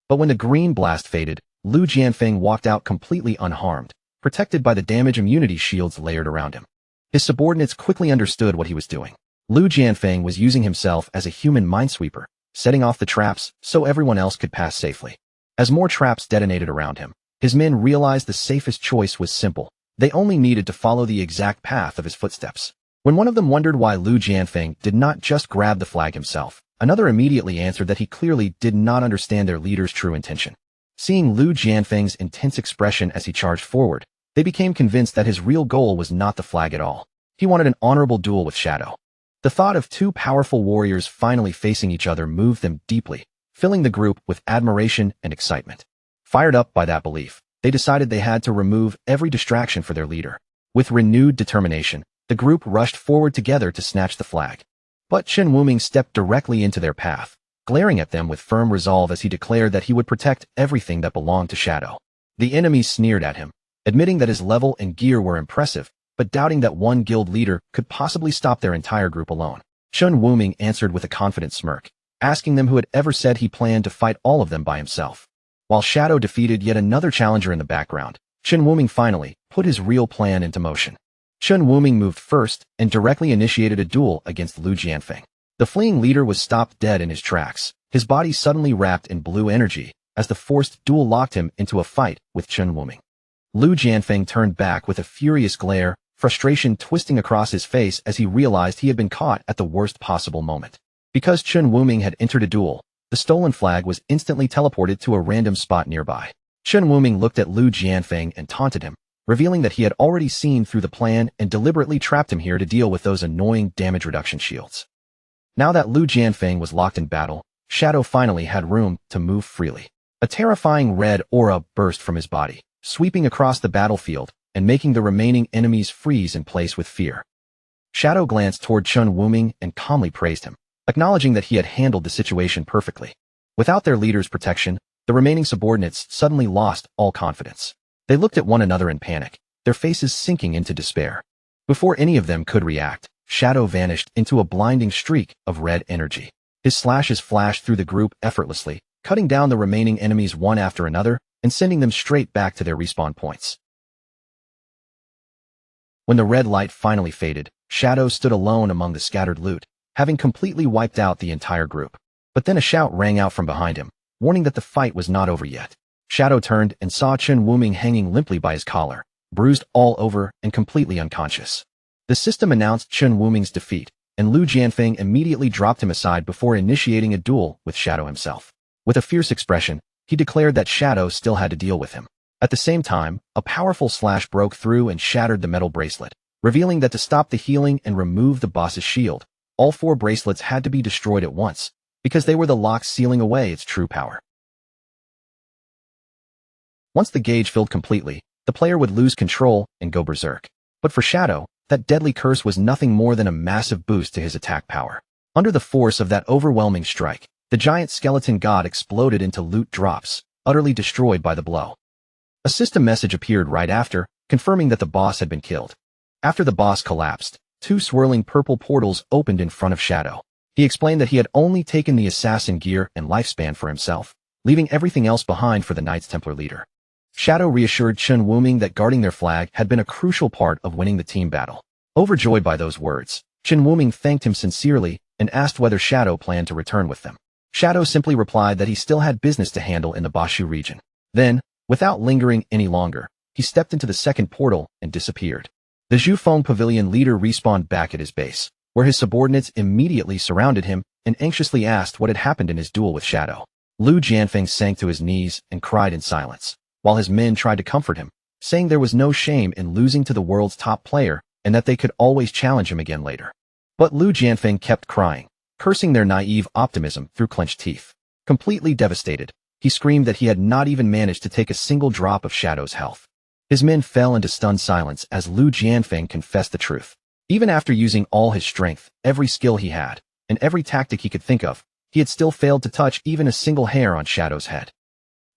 But when the green blast faded, Lu Jianfeng walked out completely unharmed, protected by the damage immunity shields layered around him. His subordinates quickly understood what he was doing. Lu Jianfeng was using himself as a human minesweeper, setting off the traps so everyone else could pass safely. As more traps detonated around him, his men realized the safest choice was simple. They only needed to follow the exact path of his footsteps. When one of them wondered why Lu Jianfeng did not just grab the flag himself, another immediately answered that he clearly did not understand their leader's true intention. Seeing Lu Jianfeng's intense expression as he charged forward, they became convinced that his real goal was not the flag at all. He wanted an honorable duel with Shadow. The thought of two powerful warriors finally facing each other moved them deeply, filling the group with admiration and excitement. Fired up by that belief, they decided they had to remove every distraction for their leader. With renewed determination, the group rushed forward together to snatch the flag. But Chen Wuming stepped directly into their path, glaring at them with firm resolve as he declared that he would protect everything that belonged to Shadow. The enemies sneered at him, admitting that his level and gear were impressive, but doubting that one guild leader could possibly stop their entire group alone. Chen Wuming answered with a confident smirk, asking them who had ever said he planned to fight all of them by himself. While Shadow defeated yet another challenger in the background, Chen Wuming finally put his real plan into motion. Chen Wuming moved first and directly initiated a duel against Lu Jianfeng. The fleeing leader was stopped dead in his tracks, his body suddenly wrapped in blue energy, as the forced duel locked him into a fight with Chen Wuming. Lu Jianfeng turned back with a furious glare, frustration twisting across his face as he realized he had been caught at the worst possible moment. Because Chen Wuming had entered a duel, the stolen flag was instantly teleported to a random spot nearby. Chen Wuming looked at Lu Jianfeng and taunted him, revealing that he had already seen through the plan and deliberately trapped him here to deal with those annoying damage reduction shields. Now that Lu Jianfeng was locked in battle, Shadow finally had room to move freely. A terrifying red aura burst from his body, sweeping across the battlefield and making the remaining enemies freeze in place with fear. Shadow glanced toward Chen Wuming and calmly praised him, acknowledging that he had handled the situation perfectly. Without their leader's protection, the remaining subordinates suddenly lost all confidence. They looked at one another in panic, their faces sinking into despair. Before any of them could react, Shadow vanished into a blinding streak of red energy. His slashes flashed through the group effortlessly, cutting down the remaining enemies one after another and sending them straight back to their respawn points. When the red light finally faded, Shadow stood alone among the scattered loot, having completely wiped out the entire group. But then a shout rang out from behind him, warning that the fight was not over yet. Shadow turned and saw Chen Wuming hanging limply by his collar, bruised all over and completely unconscious. The system announced Chen Wuming's defeat, and Lu Jianfeng immediately dropped him aside before initiating a duel with Shadow himself. With a fierce expression, he declared that Shadow still had to deal with him. At the same time, a powerful slash broke through and shattered the metal bracelet, revealing that to stop the healing and remove the boss's shield, all 4 bracelets had to be destroyed at once, because they were the locks sealing away its true power. Once the gauge filled completely, the player would lose control and go berserk. But for Shadow, that deadly curse was nothing more than a massive boost to his attack power. Under the force of that overwhelming strike, the giant skeleton god exploded into loot drops, utterly destroyed by the blow. A system message appeared right after, confirming that the boss had been killed. After the boss collapsed, two swirling purple portals opened in front of Shadow. He explained that he had only taken the assassin gear and lifespan for himself, leaving everything else behind for the Knights Templar leader. Shadow reassured Chen Wuming that guarding their flag had been a crucial part of winning the team battle. Overjoyed by those words, Chen Wuming thanked him sincerely and asked whether Shadow planned to return with them. Shadow simply replied that he still had business to handle in the Bashu region. Then, without lingering any longer, he stepped into the second portal and disappeared. The Zhufeng Pavilion leader respawned back at his base, where his subordinates immediately surrounded him and anxiously asked what had happened in his duel with Shadow. Lu Jianfeng sank to his knees and cried in silence, while his men tried to comfort him, saying there was no shame in losing to the world's top player and that they could always challenge him again later. But Lu Jianfeng kept crying, cursing their naive optimism through clenched teeth. Completely devastated, he screamed that he had not even managed to take a single drop of Shadow's health. His men fell into stunned silence as Lu Jianfeng confessed the truth. Even after using all his strength, every skill he had, and every tactic he could think of, he had still failed to touch even a single hair on Shadow's head.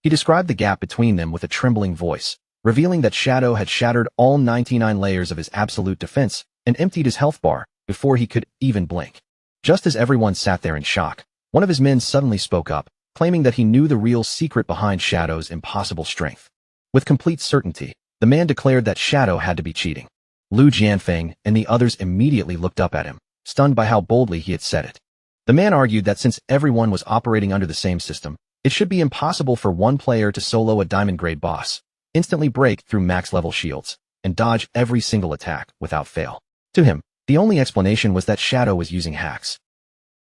He described the gap between them with a trembling voice, revealing that Shadow had shattered all 99 layers of his absolute defense and emptied his health bar before he could even blink. Just as everyone sat there in shock, one of his men suddenly spoke up, claiming that he knew the real secret behind Shadow's impossible strength. With complete certainty, the man declared that Shadow had to be cheating. Lu Jianfeng and the others immediately looked up at him, stunned by how boldly he had said it. The man argued that since everyone was operating under the same system, it should be impossible for one player to solo a diamond-grade boss, instantly break through max-level shields, and dodge every single attack without fail. To him, the only explanation was that Shadow was using hacks.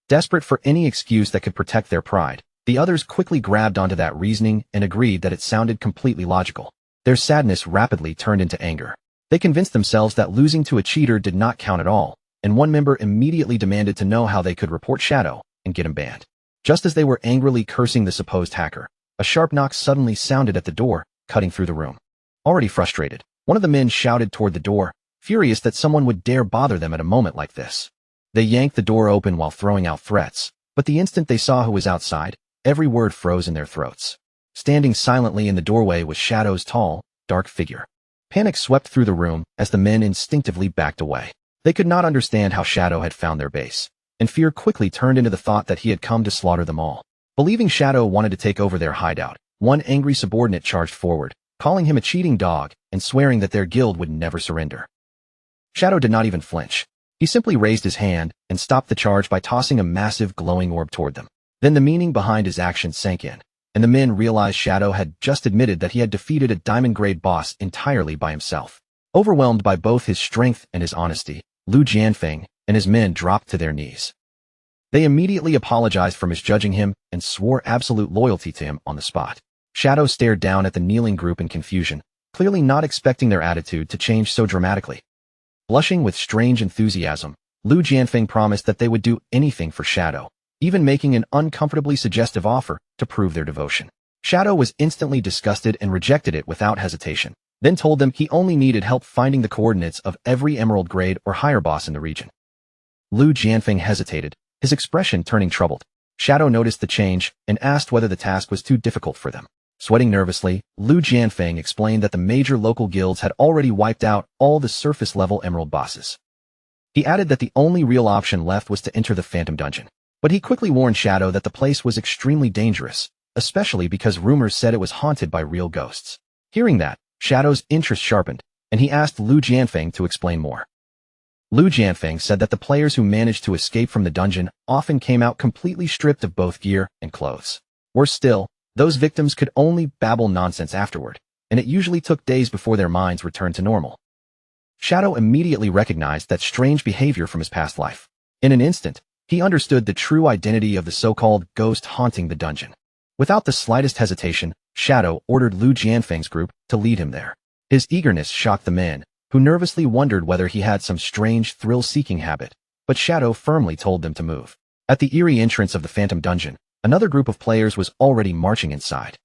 Desperate for any excuse that could protect their pride, the others quickly grabbed onto that reasoning and agreed that it sounded completely logical. Their sadness rapidly turned into anger. They convinced themselves that losing to a cheater did not count at all, and one member immediately demanded to know how they could report Shadow and get him banned. Just as they were angrily cursing the supposed hacker, a sharp knock suddenly sounded at the door, cutting through the room. Already frustrated, one of the men shouted toward the door, furious that someone would dare bother them at a moment like this. They yanked the door open while throwing out threats, but the instant they saw who was outside, every word froze in their throats. Standing silently in the doorway was Shadow's tall, dark figure. Panic swept through the room as the men instinctively backed away. They could not understand how Shadow had found their base, and fear quickly turned into the thought that he had come to slaughter them all. Believing Shadow wanted to take over their hideout, one angry subordinate charged forward, calling him a cheating dog and swearing that their guild would never surrender. Shadow did not even flinch. He simply raised his hand and stopped the charge by tossing a massive glowing orb toward them. Then the meaning behind his action sank in, and the men realized Shadow had just admitted that he had defeated a diamond-grade boss entirely by himself. Overwhelmed by both his strength and his honesty, Lu Jianfeng and his men dropped to their knees. They immediately apologized for misjudging him and swore absolute loyalty to him on the spot. Shadow stared down at the kneeling group in confusion, clearly not expecting their attitude to change so dramatically. Blushing with strange enthusiasm, Lu Jianfeng promised that they would do anything for Shadow, even making an uncomfortably suggestive offer to prove their devotion. Shadow was instantly disgusted and rejected it without hesitation, then told them he only needed help finding the coordinates of every emerald grade or higher boss in the region. Lu Jianfeng hesitated, his expression turning troubled. Shadow noticed the change and asked whether the task was too difficult for them. Sweating nervously, Lu Jianfeng explained that the major local guilds had already wiped out all the surface-level emerald bosses. He added that the only real option left was to enter the Phantom Dungeon. But he quickly warned Shadow that the place was extremely dangerous, especially because rumors said it was haunted by real ghosts. Hearing that, Shadow's interest sharpened, and he asked Lu Jianfeng to explain more. Lu Jianfeng said that the players who managed to escape from the dungeon often came out completely stripped of both gear and clothes. Worse still, those victims could only babble nonsense afterward, and it usually took days before their minds returned to normal. Shadow immediately recognized that strange behavior from his past life. In an instant, he understood the true identity of the so-called ghost haunting the dungeon. Without the slightest hesitation, Shadow ordered Lu Jianfeng's group to lead him there. His eagerness shocked the men, who nervously wondered whether he had some strange thrill-seeking habit, but Shadow firmly told them to move. At the eerie entrance of the Phantom Dungeon, another group of players was already marching inside.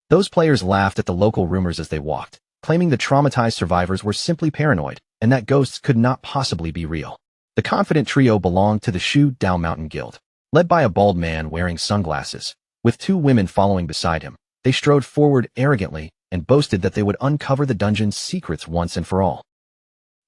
Those players laughed at the local rumors as they walked, claiming the traumatized survivors were simply paranoid and that ghosts could not possibly be real. The confident trio belonged to the Shu Dao Mountain Guild, led by a bald man wearing sunglasses, with two women following beside him. They strode forward arrogantly and boasted that they would uncover the dungeon's secrets once and for all.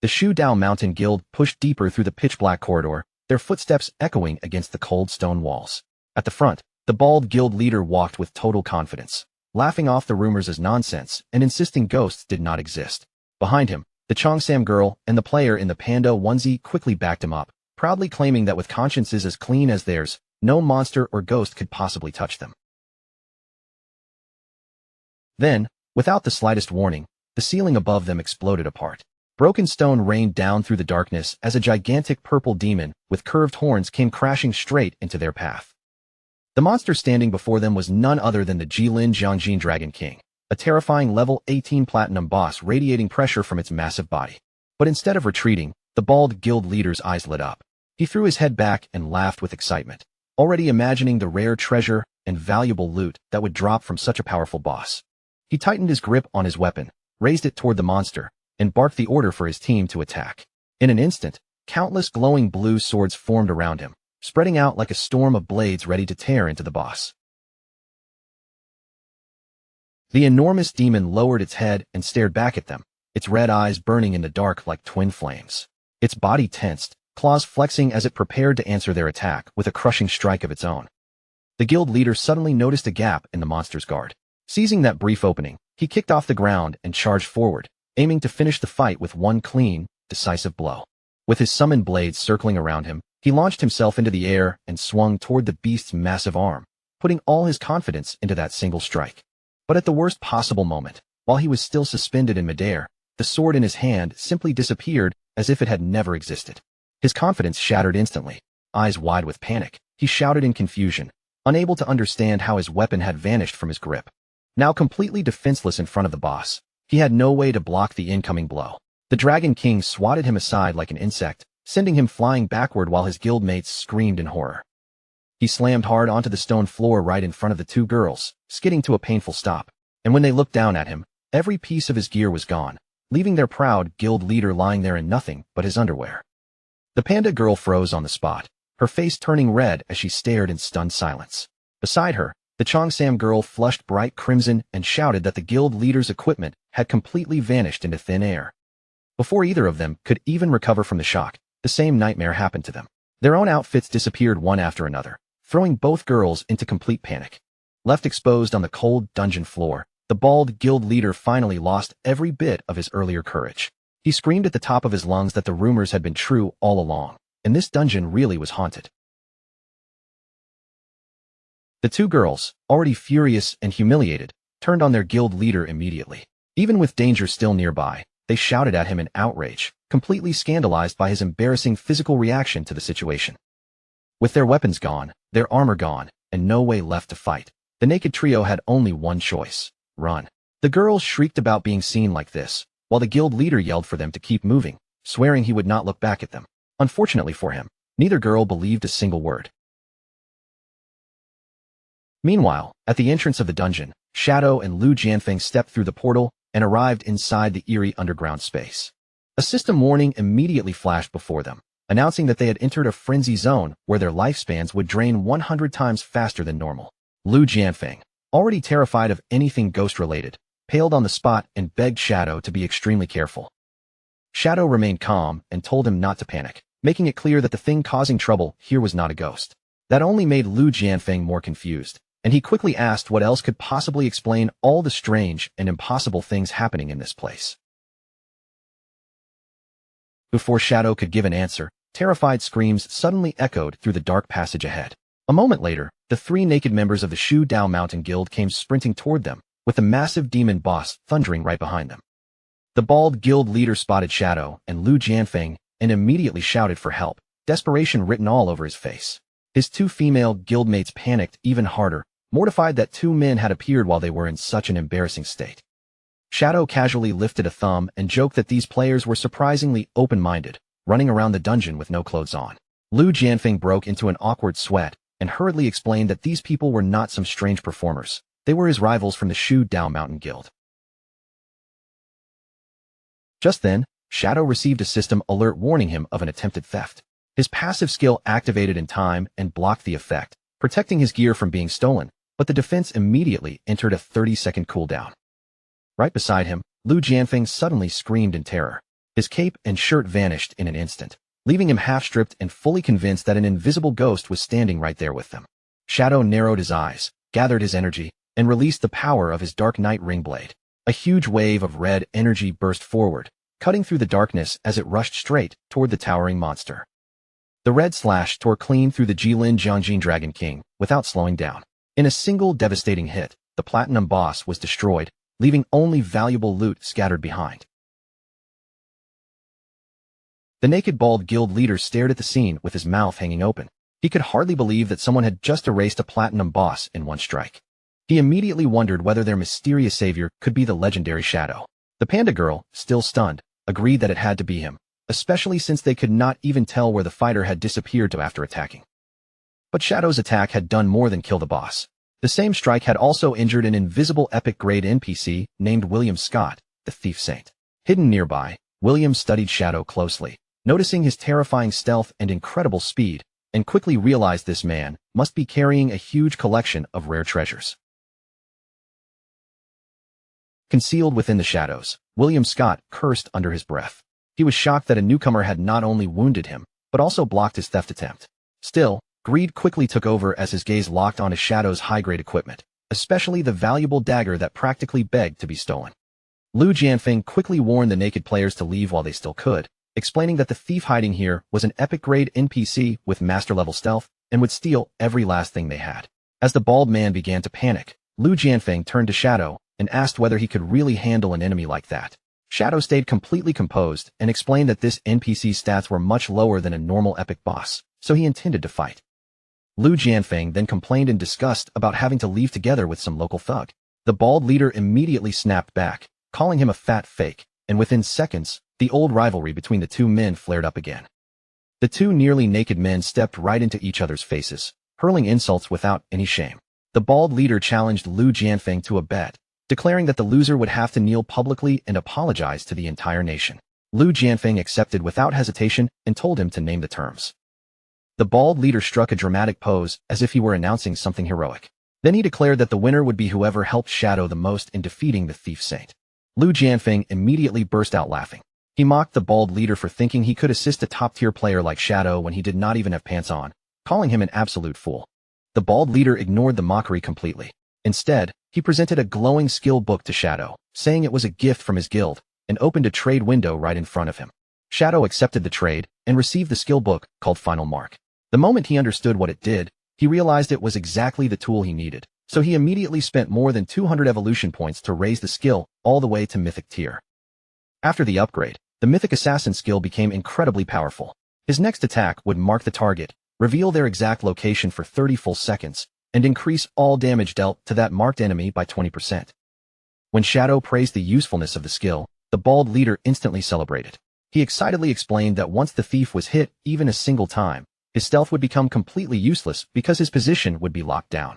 The Shu Dao Mountain Guild pushed deeper through the pitch-black corridor, their footsteps echoing against the cold stone walls. At the front, the bald guild leader walked with total confidence, laughing off the rumors as nonsense and insisting ghosts did not exist. Behind him, the Cheongsam girl and the player in the panda onesie quickly backed him up, proudly claiming that with consciences as clean as theirs, no monster or ghost could possibly touch them. Then, without the slightest warning, the ceiling above them exploded apart. Broken stone rained down through the darkness as a gigantic purple demon with curved horns came crashing straight into their path. The monster standing before them was none other than the Jilin Jiangjin Dragon King, a terrifying level 18 platinum boss radiating pressure from its massive body. But instead of retreating, the bald guild leader's eyes lit up. He threw his head back and laughed with excitement, already imagining the rare treasure and valuable loot that would drop from such a powerful boss. He tightened his grip on his weapon, raised it toward the monster, and barked the order for his team to attack. In an instant, countless glowing blue swords formed around him, spreading out like a storm of blades ready to tear into the boss. The enormous demon lowered its head and stared back at them, its red eyes burning in the dark like twin flames. Its body tensed, claws flexing as it prepared to answer their attack with a crushing strike of its own. The guild leader suddenly noticed a gap in the monster's guard. Seizing that brief opening, he kicked off the ground and charged forward, aiming to finish the fight with one clean, decisive blow. With his summoned blades circling around him, he launched himself into the air and swung toward the beast's massive arm, putting all his confidence into that single strike. But at the worst possible moment, while he was still suspended in midair, the sword in his hand simply disappeared as if it had never existed. His confidence shattered instantly. Eyes wide with panic, he shouted in confusion, unable to understand how his weapon had vanished from his grip. Now completely defenseless in front of the boss, he had no way to block the incoming blow. The Dragon King swatted him aside like an insect, sending him flying backward while his guildmates screamed in horror. He slammed hard onto the stone floor right in front of the two girls, skidding to a painful stop. And when they looked down at him, every piece of his gear was gone, leaving their proud guild leader lying there in nothing but his underwear. The panda girl froze on the spot, her face turning red as she stared in stunned silence. Beside her, the Cheongsam girl flushed bright crimson and shouted that the guild leader's equipment had completely vanished into thin air. Before either of them could even recover from the shock, the same nightmare happened to them. Their own outfits disappeared one after another, throwing both girls into complete panic. Left exposed on the cold dungeon floor, the bald guild leader finally lost every bit of his earlier courage. He screamed at the top of his lungs that the rumors had been true all along, and this dungeon really was haunted. The two girls, already furious and humiliated, turned on their guild leader immediately. Even with danger still nearby, they shouted at him in outrage, completely scandalized by his embarrassing physical reaction to the situation. With their weapons gone, their armor gone, and no way left to fight, the naked trio had only one choice: run. The girls shrieked about being seen like this, while the guild leader yelled for them to keep moving, swearing he would not look back at them. Unfortunately for him, neither girl believed a single word. Meanwhile, at the entrance of the dungeon, Shadow and Lu Jianfeng stepped through the portal and arrived inside the eerie underground space. A system warning immediately flashed before them, announcing that they had entered a frenzy zone where their lifespans would drain 100 times faster than normal. Lu Jianfeng, already terrified of anything ghost-related, paled on the spot and begged Shadow to be extremely careful. Shadow remained calm and told him not to panic, making it clear that the thing causing trouble here was not a ghost. That only made Lu Jianfeng more confused, and he quickly asked what else could possibly explain all the strange and impossible things happening in this place. Before Shadow could give an answer, terrified screams suddenly echoed through the dark passage ahead. A moment later, the three naked members of the Shu Dao Mountain Guild came sprinting toward them, with the massive demon boss thundering right behind them. The bald guild leader spotted Shadow and Lu Jianfeng and immediately shouted for help, desperation written all over his face. His two female guildmates panicked even harder, mortified that two men had appeared while they were in such an embarrassing state. Shadow casually lifted a thumb and joked that these players were surprisingly open-minded, running around the dungeon with no clothes on. Lu Jianfeng broke into an awkward sweat and hurriedly explained that these people were not some strange performers. They were his rivals from the Shu Dao Mountain Guild. Just then, Shadow received a system alert warning him of an attempted theft. His passive skill activated in time and blocked the effect, protecting his gear from being stolen, but the defense immediately entered a 30-second cooldown. Right beside him, Lu Jianfeng suddenly screamed in terror. His cape and shirt vanished in an instant, leaving him half-stripped and fully convinced that an invisible ghost was standing right there with them. Shadow narrowed his eyes, gathered his energy, and released the power of his Dark Knight ring blade. A huge wave of red energy burst forward, cutting through the darkness as it rushed straight toward the towering monster. The red slash tore clean through the Jilin Jiangjin Dragon King without slowing down. In a single devastating hit, the platinum boss was destroyed, leaving only valuable loot scattered behind. The naked bald guild leader stared at the scene with his mouth hanging open. He could hardly believe that someone had just erased a platinum boss in one strike. He immediately wondered whether their mysterious savior could be the legendary Shadow. The panda girl, still stunned, agreed that it had to be him, especially since they could not even tell where the fighter had disappeared to after attacking. But Shadow's attack had done more than kill the boss. The same strike had also injured an invisible epic-grade NPC named William Scott, the Thief Saint. Hidden nearby, William studied Shadow closely, noticing his terrifying stealth and incredible speed, and quickly realized this man must be carrying a huge collection of rare treasures. Concealed within the shadows, William Scott cursed under his breath. He was shocked that a newcomer had not only wounded him, but also blocked his theft attempt. Still, greed quickly took over as his gaze locked on his Shadow's high-grade equipment, especially the valuable dagger that practically begged to be stolen. Lu Jianfeng quickly warned the naked players to leave while they still could, explaining that the thief hiding here was an epic-grade NPC with master-level stealth and would steal every last thing they had. As the bald man began to panic, Lu Jianfeng turned to Shadow and asked whether he could really handle an enemy like that. Shadow stayed completely composed and explained that this NPC's stats were much lower than a normal epic boss, so he intended to fight. Lu Jianfeng then complained in disgust about having to leave together with some local thug. The bald leader immediately snapped back, calling him a fat fake, and within seconds, the old rivalry between the two men flared up again. The two nearly naked men stepped right into each other's faces, hurling insults without any shame. The bald leader challenged Lu Jianfeng to a bet, declaring that the loser would have to kneel publicly and apologize to the entire nation. Lu Jianfeng accepted without hesitation and told him to name the terms. The bald leader struck a dramatic pose as if he were announcing something heroic. Then he declared that the winner would be whoever helped Shadow the most in defeating the Thief Saint. Lu Jianfeng immediately burst out laughing. He mocked the bald leader for thinking he could assist a top-tier player like Shadow when he did not even have pants on, calling him an absolute fool. The bald leader ignored the mockery completely. Instead, he presented a glowing skill book to Shadow, saying it was a gift from his guild, and opened a trade window right in front of him. Shadow accepted the trade and received the skill book called Final Mark. The moment he understood what it did, he realized it was exactly the tool he needed, so he immediately spent more than 200 evolution points to raise the skill all the way to Mythic tier. After the upgrade, the Mythic Assassin skill became incredibly powerful. His next attack would mark the target, reveal their exact location for 30 full seconds, and increase all damage dealt to that marked enemy by 20%. When Shadow praised the usefulness of the skill, the bald leader instantly celebrated. He excitedly explained that once the thief was hit even a single time, his stealth would become completely useless because his position would be locked down.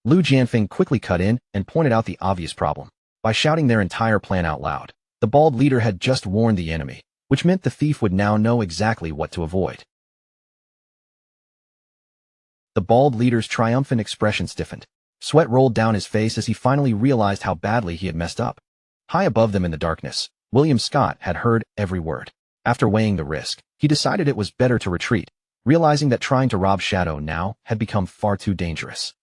Lu Jianfeng quickly cut in and pointed out the obvious problem. By shouting their entire plan out loud, the bald leader had just warned the enemy, which meant the thief would now know exactly what to avoid. The bald leader's triumphant expression stiffened. Sweat rolled down his face as he finally realized how badly he had messed up. High above them in the darkness, William Scott had heard every word. After weighing the risk, he decided it was better to retreat, realizing that trying to rob Shadow now had become far too dangerous.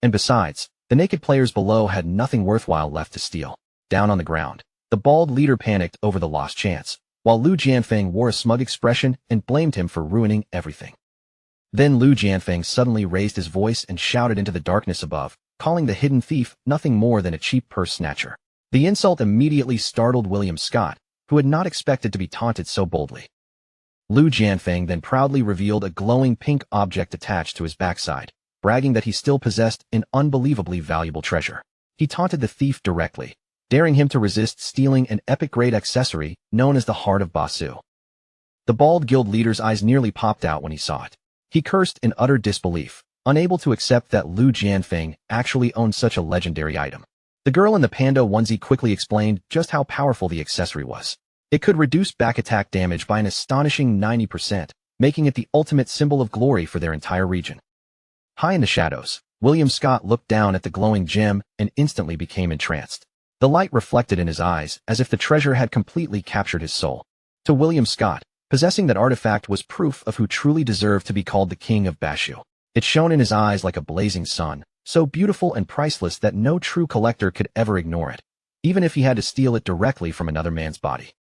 And besides, the naked players below had nothing worthwhile left to steal. Down on the ground, the bald leader panicked over the lost chance, while Lu Jianfeng wore a smug expression and blamed him for ruining everything. Then Lu Jianfeng suddenly raised his voice and shouted into the darkness above, calling the hidden thief nothing more than a cheap purse snatcher. The insult immediately startled William Scott, who had not expected to be taunted so boldly. Lu Jianfeng then proudly revealed a glowing pink object attached to his backside, bragging that he still possessed an unbelievably valuable treasure. He taunted the thief directly, daring him to resist stealing an epic-grade accessory known as the Heart of Basu. The bald guild leader's eyes nearly popped out when he saw it. He cursed in utter disbelief, unable to accept that Lu Jianfeng actually owned such a legendary item. The girl in the panda onesie quickly explained just how powerful the accessory was. It could reduce back attack damage by an astonishing 90%, making it the ultimate symbol of glory for their entire region. High in the shadows, William Scott looked down at the glowing gem and instantly became entranced. The light reflected in his eyes as if the treasure had completely captured his soul. To William Scott, possessing that artifact was proof of who truly deserved to be called the king of Bashu. It shone in his eyes like a blazing sun, so beautiful and priceless that no true collector could ever ignore it, even if he had to steal it directly from another man's body.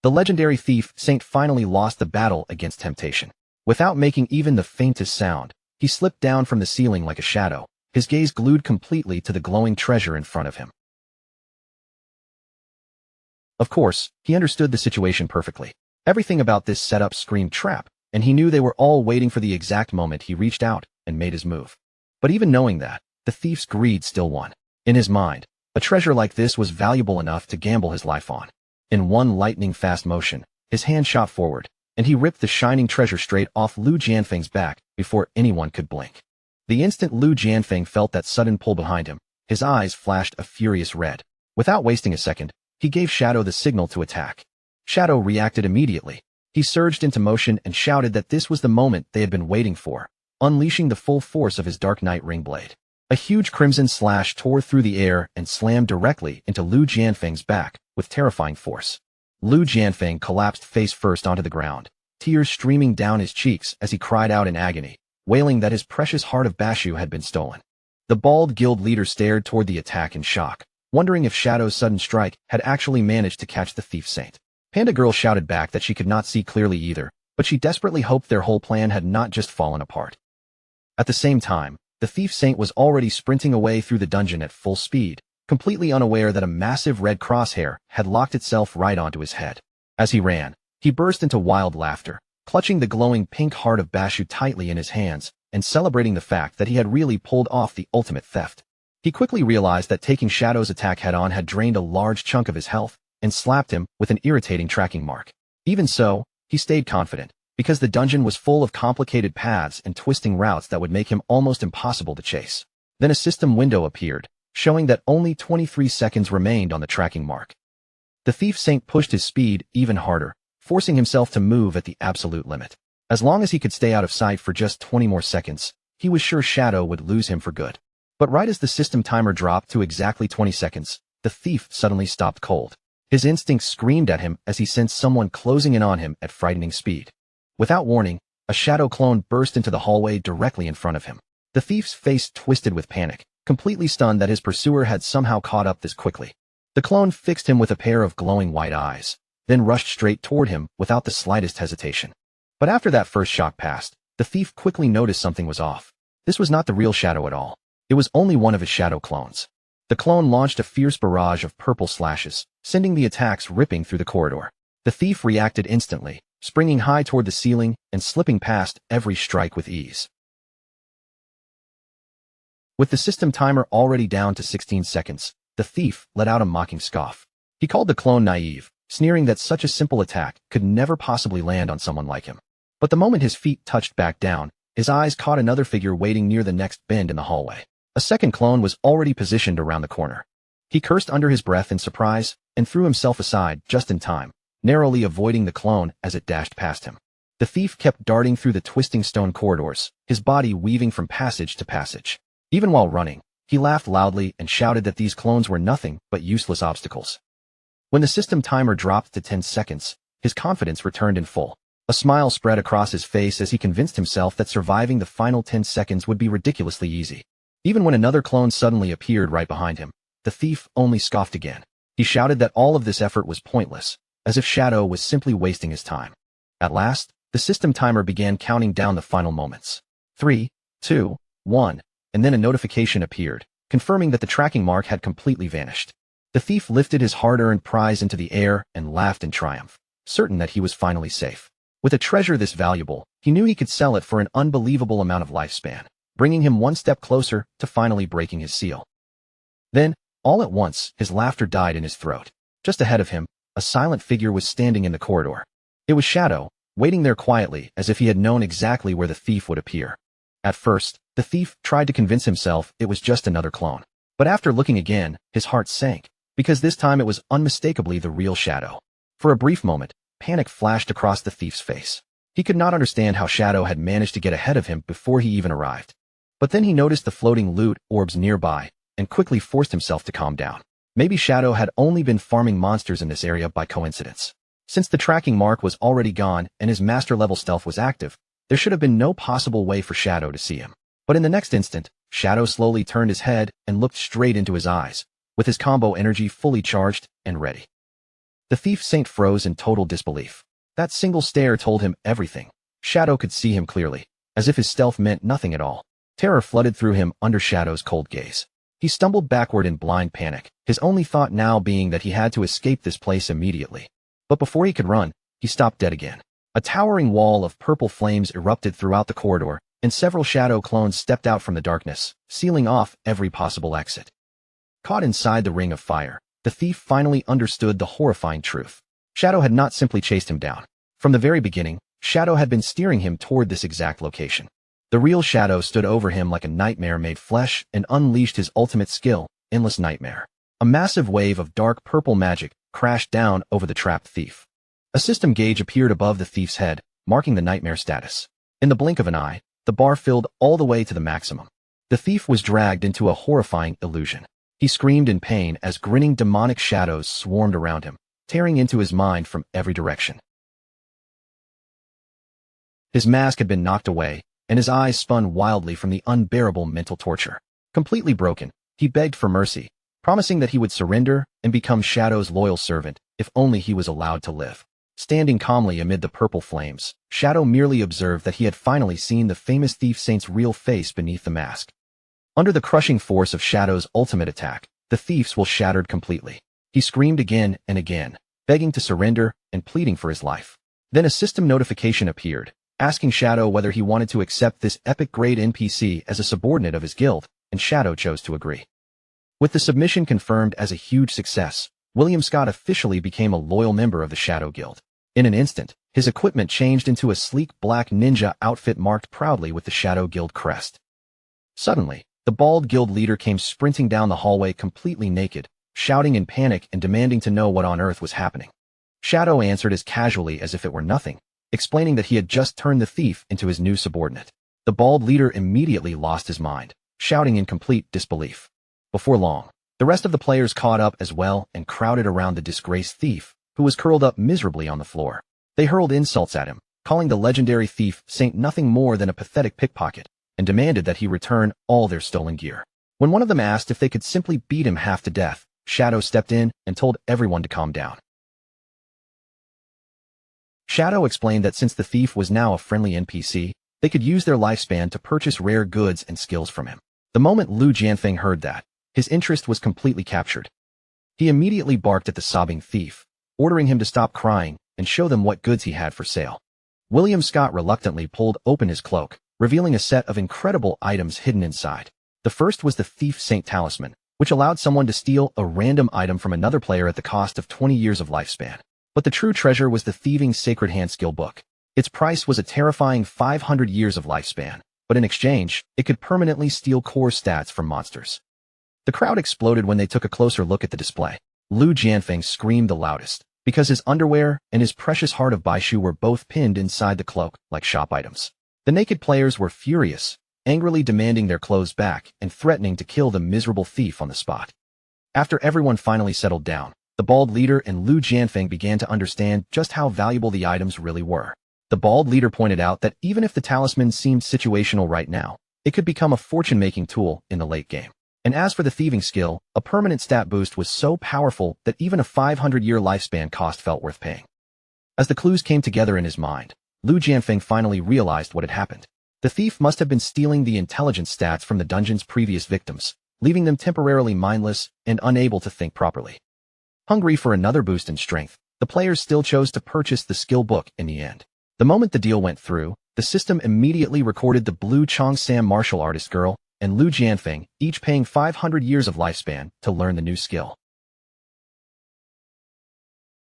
The legendary thief Saint finally lost the battle against temptation. Without making even the faintest sound, he slipped down from the ceiling like a shadow, his gaze glued completely to the glowing treasure in front of him. Of course, he understood the situation perfectly. Everything about this setup screamed trap, and he knew they were all waiting for the exact moment he reached out and made his move. But even knowing that, the thief's greed still won. In his mind, a treasure like this was valuable enough to gamble his life on. In one lightning-fast motion, his hand shot forward, and he ripped the shining treasure straight off Lu Jianfeng's back before anyone could blink. The instant Lu Jianfeng felt that sudden pull behind him, his eyes flashed a furious red. Without wasting a second, he gave Shadow the signal to attack. Shadow reacted immediately. He surged into motion and shouted that this was the moment they had been waiting for, unleashing the full force of his Dark Knight ring blade. A huge crimson slash tore through the air and slammed directly into Lu Jianfeng's back with terrifying force. Lu Jianfeng collapsed face first onto the ground, tears streaming down his cheeks as he cried out in agony, wailing that his precious heart of Bashu had been stolen. The bald guild leader stared toward the attack in shock, wondering if Shadow's sudden strike had actually managed to catch the thief Saint. Panda Girl shouted back that she could not see clearly either, but she desperately hoped their whole plan had not just fallen apart. At the same time, the thief Saint was already sprinting away through the dungeon at full speed, completely unaware that a massive red crosshair had locked itself right onto his head. As he ran, he burst into wild laughter, clutching the glowing pink heart of Bashu tightly in his hands and celebrating the fact that he had really pulled off the ultimate theft. He quickly realized that taking Shadow's attack head-on had drained a large chunk of his health and slapped him with an irritating tracking mark. Even so, he stayed confident, because the dungeon was full of complicated paths and twisting routes that would make him almost impossible to chase. Then a system window appeared, showing that only 23 seconds remained on the tracking mark. The thief Saint pushed his speed even harder, forcing himself to move at the absolute limit. As long as he could stay out of sight for just 20 more seconds, he was sure Shadow would lose him for good. But right as the system timer dropped to exactly 20 seconds, the thief suddenly stopped cold. His instincts screamed at him as he sensed someone closing in on him at frightening speed. Without warning, a Shadow clone burst into the hallway directly in front of him. The thief's face twisted with panic, completely stunned that his pursuer had somehow caught up this quickly. The clone fixed him with a pair of glowing white eyes, then rushed straight toward him without the slightest hesitation. But after that first shock passed, the thief quickly noticed something was off. This was not the real Shadow at all. It was only one of his Shadow clones. The clone launched a fierce barrage of purple slashes, sending the attacks ripping through the corridor. The thief reacted instantly, springing high toward the ceiling and slipping past every strike with ease. With the system timer already down to 16 seconds, the thief let out a mocking scoff. He called the clone naive, sneering that such a simple attack could never possibly land on someone like him. But the moment his feet touched back down, his eyes caught another figure waiting near the next bend in the hallway. A second clone was already positioned around the corner. He cursed under his breath in surprise and threw himself aside just in time, narrowly avoiding the clone as it dashed past him. The thief kept darting through the twisting stone corridors, his body weaving from passage to passage. Even while running, he laughed loudly and shouted that these clones were nothing but useless obstacles. When the system timer dropped to 10 seconds, his confidence returned in full. A smile spread across his face as he convinced himself that surviving the final 10 seconds would be ridiculously easy. Even when another clone suddenly appeared right behind him, the thief only scoffed again. He shouted that all of this effort was pointless, as if Shadow was simply wasting his time. At last, the system timer began counting down the final moments. 3, 2, 1, and then a notification appeared, confirming that the tracking mark had completely vanished. The thief lifted his hard-earned prize into the air and laughed in triumph, certain that he was finally safe. With a treasure this valuable, he knew he could sell it for an unbelievable amount of lifespan, bringing him one step closer to finally breaking his seal. Then, all at once, his laughter died in his throat. Just ahead of him, a silent figure was standing in the corridor. It was Shadow, waiting there quietly as if he had known exactly where the thief would appear. At first, the thief tried to convince himself it was just another clone. But after looking again, his heart sank, because this time it was unmistakably the real Shadow. For a brief moment, panic flashed across the thief's face. He could not understand how Shadow had managed to get ahead of him before he even arrived. But then he noticed the floating loot orbs nearby and quickly forced himself to calm down. Maybe Shadow had only been farming monsters in this area by coincidence. Since the tracking mark was already gone and his master-level stealth was active, there should have been no possible way for Shadow to see him. But in the next instant, Shadow slowly turned his head and looked straight into his eyes, with his combo energy fully charged and ready. The thief saint froze in total disbelief. That single stare told him everything. Shadow could see him clearly, as if his stealth meant nothing at all. Terror flooded through him under Shadow's cold gaze. He stumbled backward in blind panic, his only thought now being that he had to escape this place immediately. But before he could run, he stopped dead again. A towering wall of purple flames erupted throughout the corridor, and several Shadow clones stepped out from the darkness, sealing off every possible exit. Caught inside the ring of fire, the thief finally understood the horrifying truth. Shadow had not simply chased him down. From the very beginning, Shadow had been steering him toward this exact location. The real Shadow stood over him like a nightmare made flesh and unleashed his ultimate skill, Endless Nightmare. A massive wave of dark purple magic crashed down over the trapped thief. A system gauge appeared above the thief's head, marking the nightmare status. In the blink of an eye, the bar filled all the way to the maximum. The thief was dragged into a horrifying illusion. He screamed in pain as grinning demonic shadows swarmed around him, tearing into his mind from every direction. His mask had been knocked away, and his eyes spun wildly from the unbearable mental torture. Completely broken, he begged for mercy, promising that he would surrender and become Shadow's loyal servant if only he was allowed to live. Standing calmly amid the purple flames, Shadow merely observed that he had finally seen the famous thief saint's real face beneath the mask. Under the crushing force of Shadow's ultimate attack, the thief's will shattered completely. He screamed again and again, begging to surrender and pleading for his life. Then a system notification appeared, asking Shadow whether he wanted to accept this epic-grade NPC as a subordinate of his guild, and Shadow chose to agree. With the submission confirmed as a huge success, William Scott officially became a loyal member of the Shadow Guild. In an instant, his equipment changed into a sleek black ninja outfit marked proudly with the Shadow Guild crest. Suddenly, the bald guild leader came sprinting down the hallway completely naked, shouting in panic and demanding to know what on earth was happening. Shadow answered as casually as if it were nothing, explaining that he had just turned the thief into his new subordinate. The bald leader immediately lost his mind, shouting in complete disbelief. Before long, the rest of the players caught up as well and crowded around the disgraced thief, who was curled up miserably on the floor. They hurled insults at him, calling the legendary thief saint nothing more than a pathetic pickpocket, and demanded that he return all their stolen gear. When one of them asked if they could simply beat him half to death, Shadow stepped in and told everyone to calm down. Shadow explained that since the thief was now a friendly NPC, they could use their lifespan to purchase rare goods and skills from him. The moment Lu Jianfeng heard that, his interest was completely captured. He immediately barked at the sobbing thief, ordering him to stop crying and show them what goods he had for sale. William Scott reluctantly pulled open his cloak, revealing a set of incredible items hidden inside. The first was the Thief Saint Talisman, which allowed someone to steal a random item from another player at the cost of 20 years of lifespan. But the true treasure was the Thieving Sacred Hand skill book. Its price was a terrifying 500 years of lifespan, but in exchange, it could permanently steal core stats from monsters. The crowd exploded when they took a closer look at the display. Lu Jianfeng screamed the loudest, because his underwear and his precious heart of Baishu were both pinned inside the cloak like shop items. The naked players were furious, angrily demanding their clothes back and threatening to kill the miserable thief on the spot. After everyone finally settled down, the bald leader and Lu Jianfeng began to understand just how valuable the items really were. The bald leader pointed out that even if the talisman seemed situational right now, it could become a fortune-making tool in the late game. And as for the thieving skill, a permanent stat boost was so powerful that even a 500-year lifespan cost felt worth paying. As the clues came together in his mind, Lu Jianfeng finally realized what had happened. The thief must have been stealing the intelligence stats from the dungeon's previous victims, leaving them temporarily mindless and unable to think properly. Hungry for another boost in strength, the players still chose to purchase the skill book in the end. The moment the deal went through, the system immediately recorded the Blue Chongsam martial artist girl and Lu Jianfeng, each paying 500 years of lifespan to learn the new skill.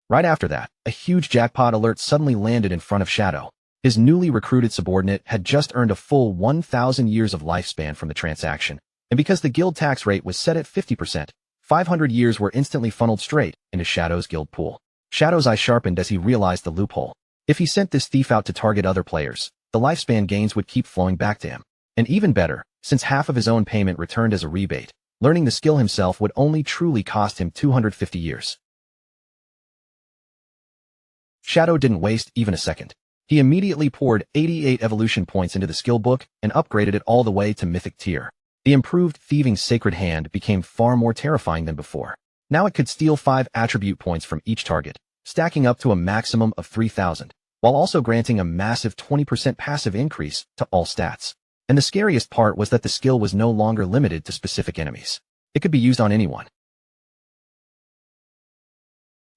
Right after that, a huge jackpot alert suddenly landed in front of Shadow. His newly recruited subordinate had just earned a full 1,000 years of lifespan from the transaction, and because the guild tax rate was set at 50%, 500 years were instantly funneled straight into Shadow's guild pool. Shadow's eye sharpened as he realized the loophole. If he sent this thief out to target other players, the lifespan gains would keep flowing back to him. And even better, since half of his own payment returned as a rebate. Learning the skill himself would only truly cost him 250 years. Shadow didn't waste even a second. He immediately poured 88 evolution points into the skill book and upgraded it all the way to mythic tier. The improved thieving sacred hand became far more terrifying than before. Now it could steal 5 attribute points from each target, stacking up to a maximum of 3,000, while also granting a massive 20% passive increase to all stats. And the scariest part was that the skill was no longer limited to specific enemies. It could be used on anyone.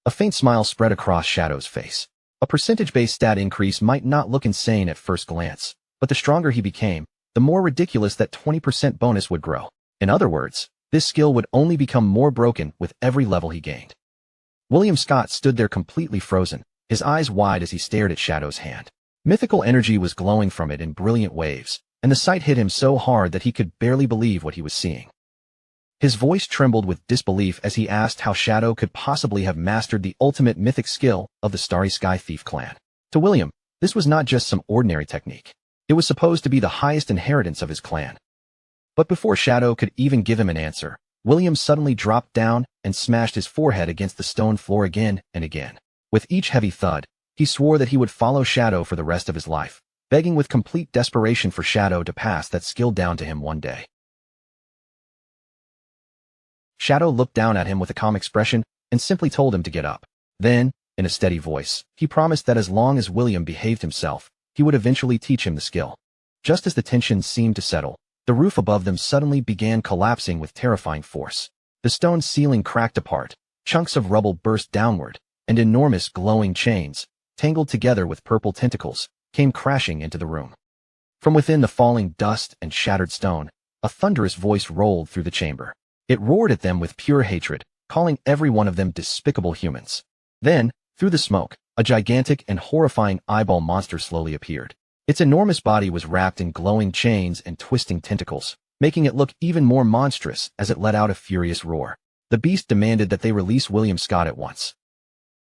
A faint smile spread across Shadow's face. A percentage-based stat increase might not look insane at first glance, but the stronger he became, the more ridiculous that 20% bonus would grow. In other words, this skill would only become more broken with every level he gained. William Scott stood there completely frozen, his eyes wide as he stared at Shadow's hand. Mythical energy was glowing from it in brilliant waves, and the sight hit him so hard that he could barely believe what he was seeing. His voice trembled with disbelief as he asked how Shadow could possibly have mastered the ultimate mythic skill of the Starry Sky Thief clan. To William, this was not just some ordinary technique. It was supposed to be the highest inheritance of his clan. But before Shadow could even give him an answer, William suddenly dropped down and smashed his forehead against the stone floor again and again. With each heavy thud, he swore that he would follow Shadow for the rest of his life, begging with complete desperation for Shadow to pass that skill down to him one day. Shadow looked down at him with a calm expression and simply told him to get up. Then, in a steady voice, he promised that as long as William behaved himself, he would eventually teach him the skill. Just as the tension seemed to settle, the roof above them suddenly began collapsing with terrifying force. The stone ceiling cracked apart, chunks of rubble burst downward, and enormous glowing chains, tangled together with purple tentacles, came crashing into the room. From within the falling dust and shattered stone, a thunderous voice rolled through the chamber. It roared at them with pure hatred, calling every one of them despicable humans. Then, through the smoke, a gigantic and horrifying eyeball monster slowly appeared. Its enormous body was wrapped in glowing chains and twisting tentacles, making it look even more monstrous as it let out a furious roar. The beast demanded that they release William Scott at once.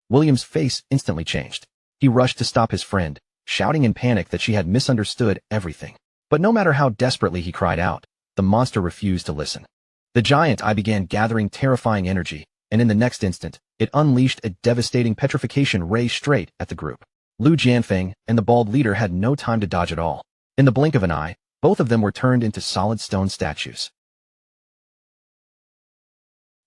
William's face instantly changed. He rushed to stop his friend, shouting in panic that she had misunderstood everything. But no matter how desperately he cried out, the monster refused to listen. The giant eye began gathering terrifying energy, and in the next instant, it unleashed a devastating petrification ray straight at the group. Lu Jianfeng and the bald leader had no time to dodge at all. In the blink of an eye, both of them were turned into solid stone statues.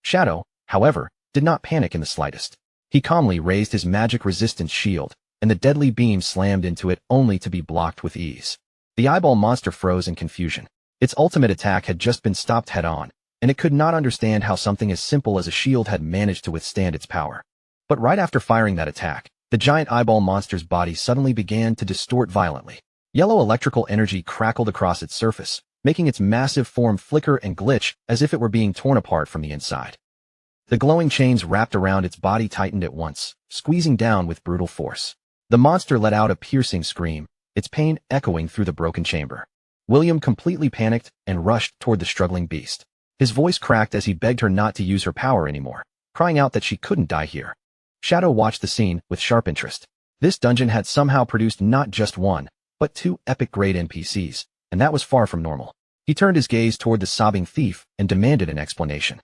Shadow, however, did not panic in the slightest. He calmly raised his magic resistance shield, and the deadly beam slammed into it only to be blocked with ease. The eyeball monster froze in confusion. Its ultimate attack had just been stopped head-on, and it could not understand how something as simple as a shield had managed to withstand its power. But right after firing that attack, the giant eyeball monster's body suddenly began to distort violently. Yellow electrical energy crackled across its surface, making its massive form flicker and glitch as if it were being torn apart from the inside. The glowing chains wrapped around its body tightened at once, squeezing down with brutal force. The monster let out a piercing scream, its pain echoing through the broken chamber. William completely panicked and rushed toward the struggling beast. His voice cracked as he begged her not to use her power anymore, crying out that she couldn't die here. Shadow watched the scene with sharp interest. This dungeon had somehow produced not just one, but 2 epic-grade NPCs, and that was far from normal. He turned his gaze toward the sobbing thief and demanded an explanation.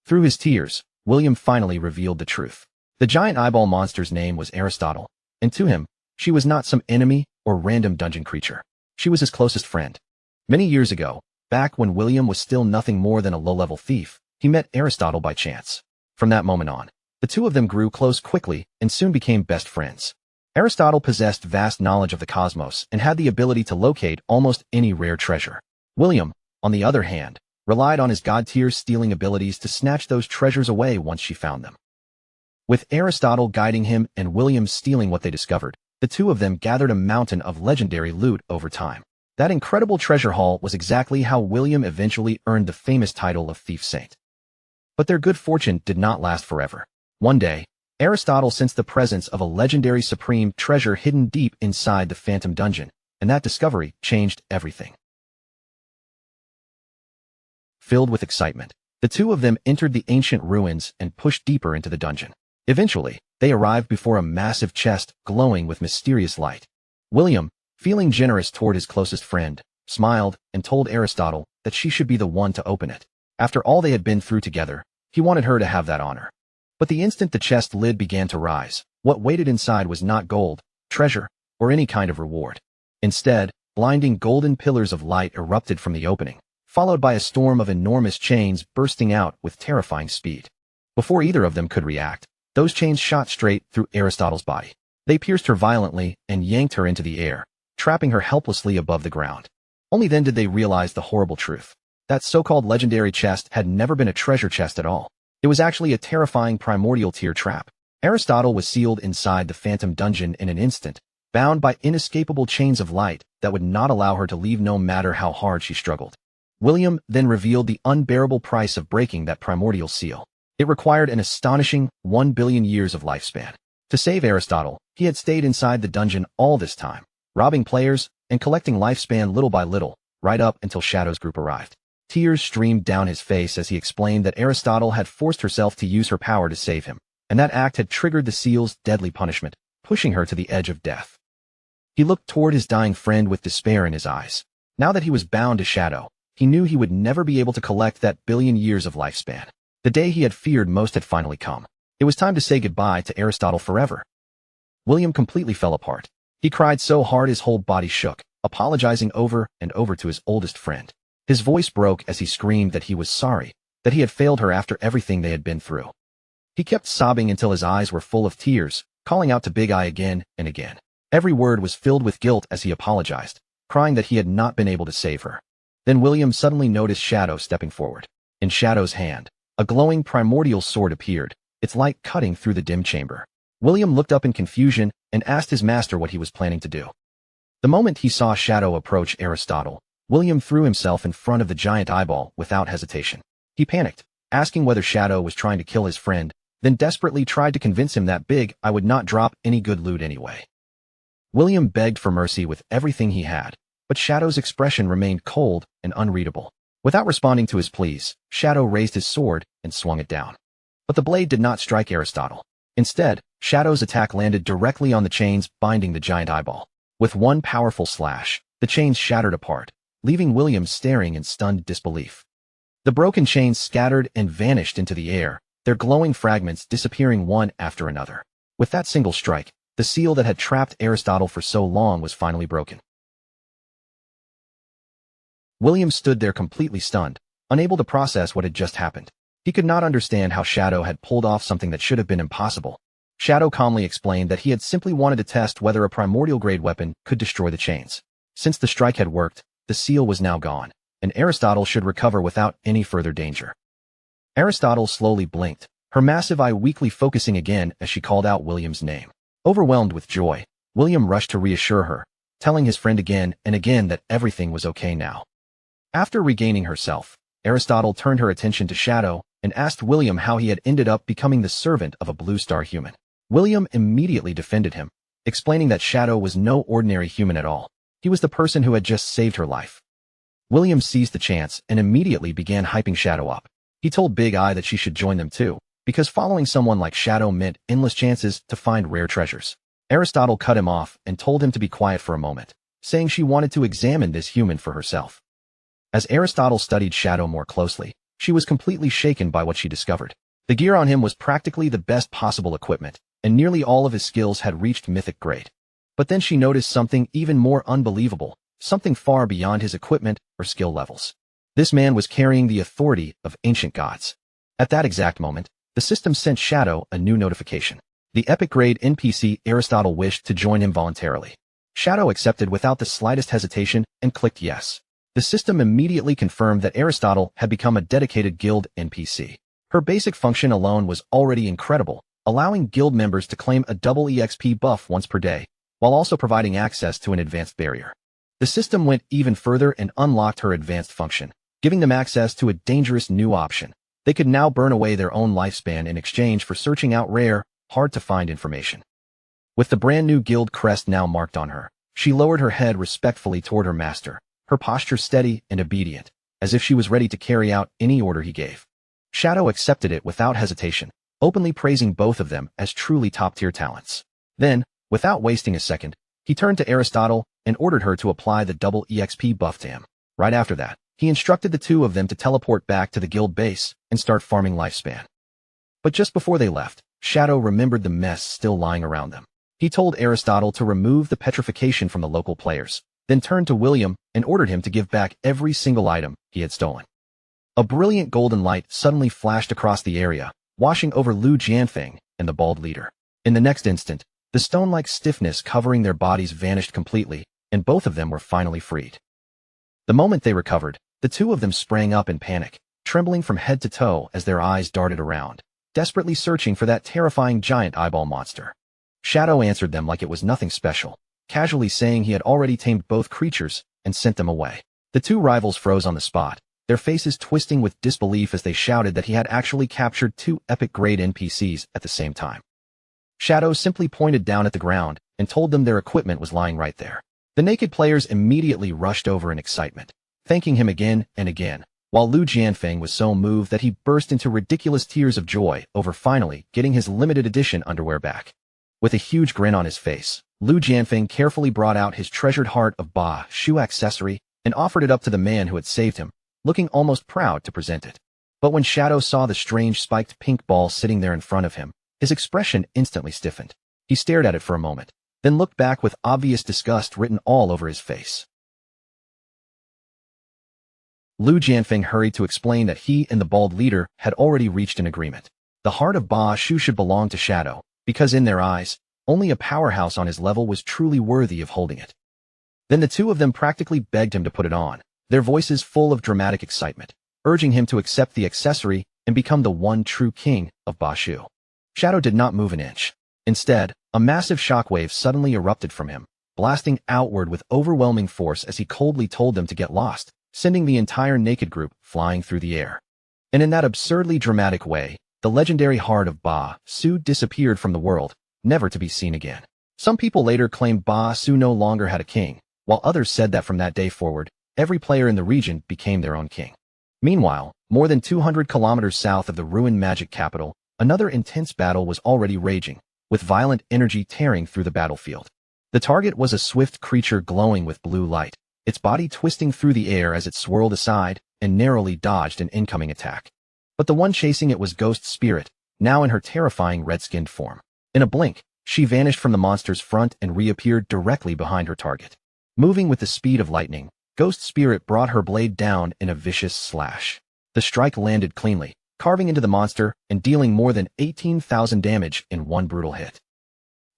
Through his tears, William finally revealed the truth. The giant eyeball monster's name was Aristotle, and to him, she was not some enemy or random dungeon creature. She was his closest friend. Many years ago, back when William was still nothing more than a low-level thief, he met Aristotle by chance. From that moment on, the two of them grew close quickly and soon became best friends. Aristotle possessed vast knowledge of the cosmos and had the ability to locate almost any rare treasure. William, on the other hand, relied on his god-tier stealing abilities to snatch those treasures away once she found them. With Aristotle guiding him and William stealing what they discovered, the two of them gathered a mountain of legendary loot over time. That incredible treasure haul was exactly how William eventually earned the famous title of Thief Saint. But their good fortune did not last forever. One day, Aristotle sensed the presence of a legendary supreme treasure hidden deep inside the Phantom Dungeon, and that discovery changed everything. Filled with excitement, the two of them entered the ancient ruins and pushed deeper into the dungeon. Eventually, they arrived before a massive chest glowing with mysterious light. William, feeling generous toward his closest friend, smiled, and told Aristotle that she should be the one to open it. After all they had been through together, he wanted her to have that honor. But the instant the chest lid began to rise, what waited inside was not gold, treasure, or any kind of reward. Instead, blinding golden pillars of light erupted from the opening, followed by a storm of enormous chains bursting out with terrifying speed. Before either of them could react, those chains shot straight through Aristotle's body. They pierced her violently and yanked her into the air, trapping her helplessly above the ground. Only then did they realize the horrible truth. That so-called legendary chest had never been a treasure chest at all. It was actually a terrifying primordial tear trap. Aristotle was sealed inside the phantom dungeon in an instant, bound by inescapable chains of light that would not allow her to leave no matter how hard she struggled. William then revealed the unbearable price of breaking that primordial seal. It required an astonishing 1 billion years of lifespan. To save Aristotle, he had stayed inside the dungeon all this time, robbing players and collecting lifespan little by little, right up until Shadow's group arrived. Tears streamed down his face as he explained that Aristotle had forced herself to use her power to save him, and that act had triggered the seal's deadly punishment, pushing her to the edge of death. He looked toward his dying friend with despair in his eyes. Now that he was bound to Shadow, he knew he would never be able to collect that billion years of lifespan. The day he had feared most had finally come. It was time to say goodbye to Aristotle forever. William completely fell apart. He cried so hard his whole body shook, apologizing over and over to his oldest friend. His voice broke as he screamed that he was sorry, that he had failed her after everything they had been through. He kept sobbing until his eyes were full of tears, calling out to Big Eye again and again. Every word was filled with guilt as he apologized, crying that he had not been able to save her. Then William suddenly noticed Shadow stepping forward. In Shadow's hand, a glowing primordial sword appeared, its light cutting through the dim chamber. William looked up in confusion and asked his master what he was planning to do. The moment he saw Shadow approach Aristotle, William threw himself in front of the giant eyeball without hesitation. He panicked, asking whether Shadow was trying to kill his friend, then desperately tried to convince him that Big Eye would not drop any good loot anyway. William begged for mercy with everything he had, but Shadow's expression remained cold and unreadable. Without responding to his pleas, Shadow raised his sword and swung it down. But the blade did not strike Aristotle. Instead, Shadow's attack landed directly on the chains binding the giant eyeball. With one powerful slash, the chains shattered apart, leaving William staring in stunned disbelief. The broken chains scattered and vanished into the air, their glowing fragments disappearing one after another. With that single strike, the seal that had trapped Aristotle for so long was finally broken. William stood there completely stunned, unable to process what had just happened. He could not understand how Shadow had pulled off something that should have been impossible. Shadow calmly explained that he had simply wanted to test whether a primordial-grade weapon could destroy the chains. Since the strike had worked, the seal was now gone, and Aristotle should recover without any further danger. Aristotle slowly blinked, her massive eye weakly focusing again as she called out William's name. Overwhelmed with joy, William rushed to reassure her, telling his friend again and again that everything was okay now. After regaining herself, Aristotle turned her attention to Shadow and asked William how he had ended up becoming the servant of a blue star human. William immediately defended him, explaining that Shadow was no ordinary human at all. He was the person who had just saved her life. William seized the chance and immediately began hyping Shadow up. He told Big Eye that she should join them too, because following someone like Shadow meant endless chances to find rare treasures. Aristotle cut him off and told him to be quiet for a moment, saying she wanted to examine this human for herself. As Aristotle studied Shadow more closely, she was completely shaken by what she discovered. The gear on him was practically the best possible equipment, and nearly all of his skills had reached mythic grade. But then she noticed something even more unbelievable, something far beyond his equipment or skill levels. This man was carrying the authority of ancient gods. At that exact moment, the system sent Shadow a new notification. The epic-grade NPC Aristotle wished to join him voluntarily. Shadow accepted without the slightest hesitation and clicked yes. The system immediately confirmed that Aristotle had become a dedicated guild NPC. Her basic function alone was already incredible, allowing guild members to claim a double EXP buff once per day, while also providing access to an advanced barrier. The system went even further and unlocked her advanced function, giving them access to a dangerous new option. They could now burn away their own lifespan in exchange for searching out rare, hard-to-find information. With the brand new guild crest now marked on her, she lowered her head respectfully toward her master, her posture steady and obedient, as if she was ready to carry out any order he gave. Shadow accepted it without hesitation, openly praising both of them as truly top-tier talents. Then, without wasting a second, he turned to Aristotle and ordered her to apply the double EXP buff to him. Right after that, he instructed the two of them to teleport back to the guild base and start farming lifespan. But just before they left, Shadow remembered the mess still lying around them. He told Aristotle to remove the petrification from the local players, then turned to William and ordered him to give back every single item he had stolen. A brilliant golden light suddenly flashed across the area, washing over Lu Jianfeng and the bald leader. In the next instant, the stone-like stiffness covering their bodies vanished completely, and both of them were finally freed. The moment they recovered, the two of them sprang up in panic, trembling from head to toe as their eyes darted around, desperately searching for that terrifying giant eyeball monster. Shadow answered them like it was nothing special, casually saying he had already tamed both creatures and sent them away. The two rivals froze on the spot, their faces twisting with disbelief as they shouted that he had actually captured two epic-grade NPCs at the same time. Shadow simply pointed down at the ground and told them their equipment was lying right there. The naked players immediately rushed over in excitement, thanking him again and again, while Lu Jianfeng was so moved that he burst into ridiculous tears of joy over finally getting his limited edition underwear back. With a huge grin on his face, Lu Jianfeng carefully brought out his treasured heart of Ba Shu accessory and offered it up to the man who had saved him, looking almost proud to present it. But when Shadow saw the strange spiked pink ball sitting there in front of him, his expression instantly stiffened. He stared at it for a moment, then looked back with obvious disgust written all over his face. Lu Jianfeng hurried to explain that he and the bald leader had already reached an agreement. The heart of Ba Shu should belong to Shadow, because in their eyes, only a powerhouse on his level was truly worthy of holding it. Then the two of them practically begged him to put it on, their voices full of dramatic excitement, urging him to accept the accessory and become the one true king of Ba Shu. Shadow did not move an inch. Instead, a massive shockwave suddenly erupted from him, blasting outward with overwhelming force as he coldly told them to get lost, sending the entire naked group flying through the air. And in that absurdly dramatic way, the legendary heart of Ba Shu disappeared from the world, never to be seen again. Some people later claimed Ba Shu no longer had a king, while others said that from that day forward, every player in the region became their own king. Meanwhile, more than 200 kilometers south of the ruined magic capital, another intense battle was already raging, with violent energy tearing through the battlefield. The target was a swift creature glowing with blue light, its body twisting through the air as it swirled aside and narrowly dodged an incoming attack. But the one chasing it was Ghost Spirit, now in her terrifying red-skinned form. In a blink, she vanished from the monster's front and reappeared directly behind her target. Moving with the speed of lightning, Ghost Spirit brought her blade down in a vicious slash. The strike landed cleanly, carving into the monster and dealing more than 18,000 damage in one brutal hit.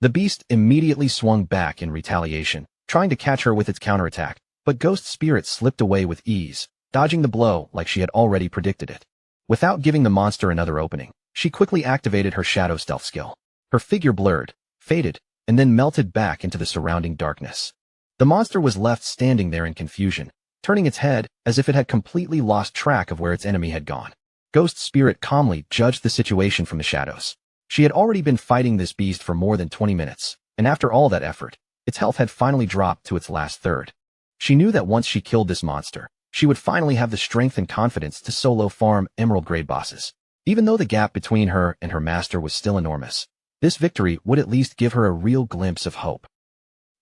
The beast immediately swung back in retaliation, trying to catch her with its counterattack, but Ghost Spirit slipped away with ease, dodging the blow like she had already predicted it. Without giving the monster another opening, she quickly activated her shadow stealth skill. Her figure blurred, faded, and then melted back into the surrounding darkness. The monster was left standing there in confusion, turning its head as if it had completely lost track of where its enemy had gone. Ghost Spirit calmly judged the situation from the shadows. She had already been fighting this beast for more than 20 minutes, and after all that effort, its health had finally dropped to its last third. She knew that once she killed this monster, she would finally have the strength and confidence to solo farm emerald-grade bosses. Even though the gap between her and her master was still enormous, this victory would at least give her a real glimpse of hope.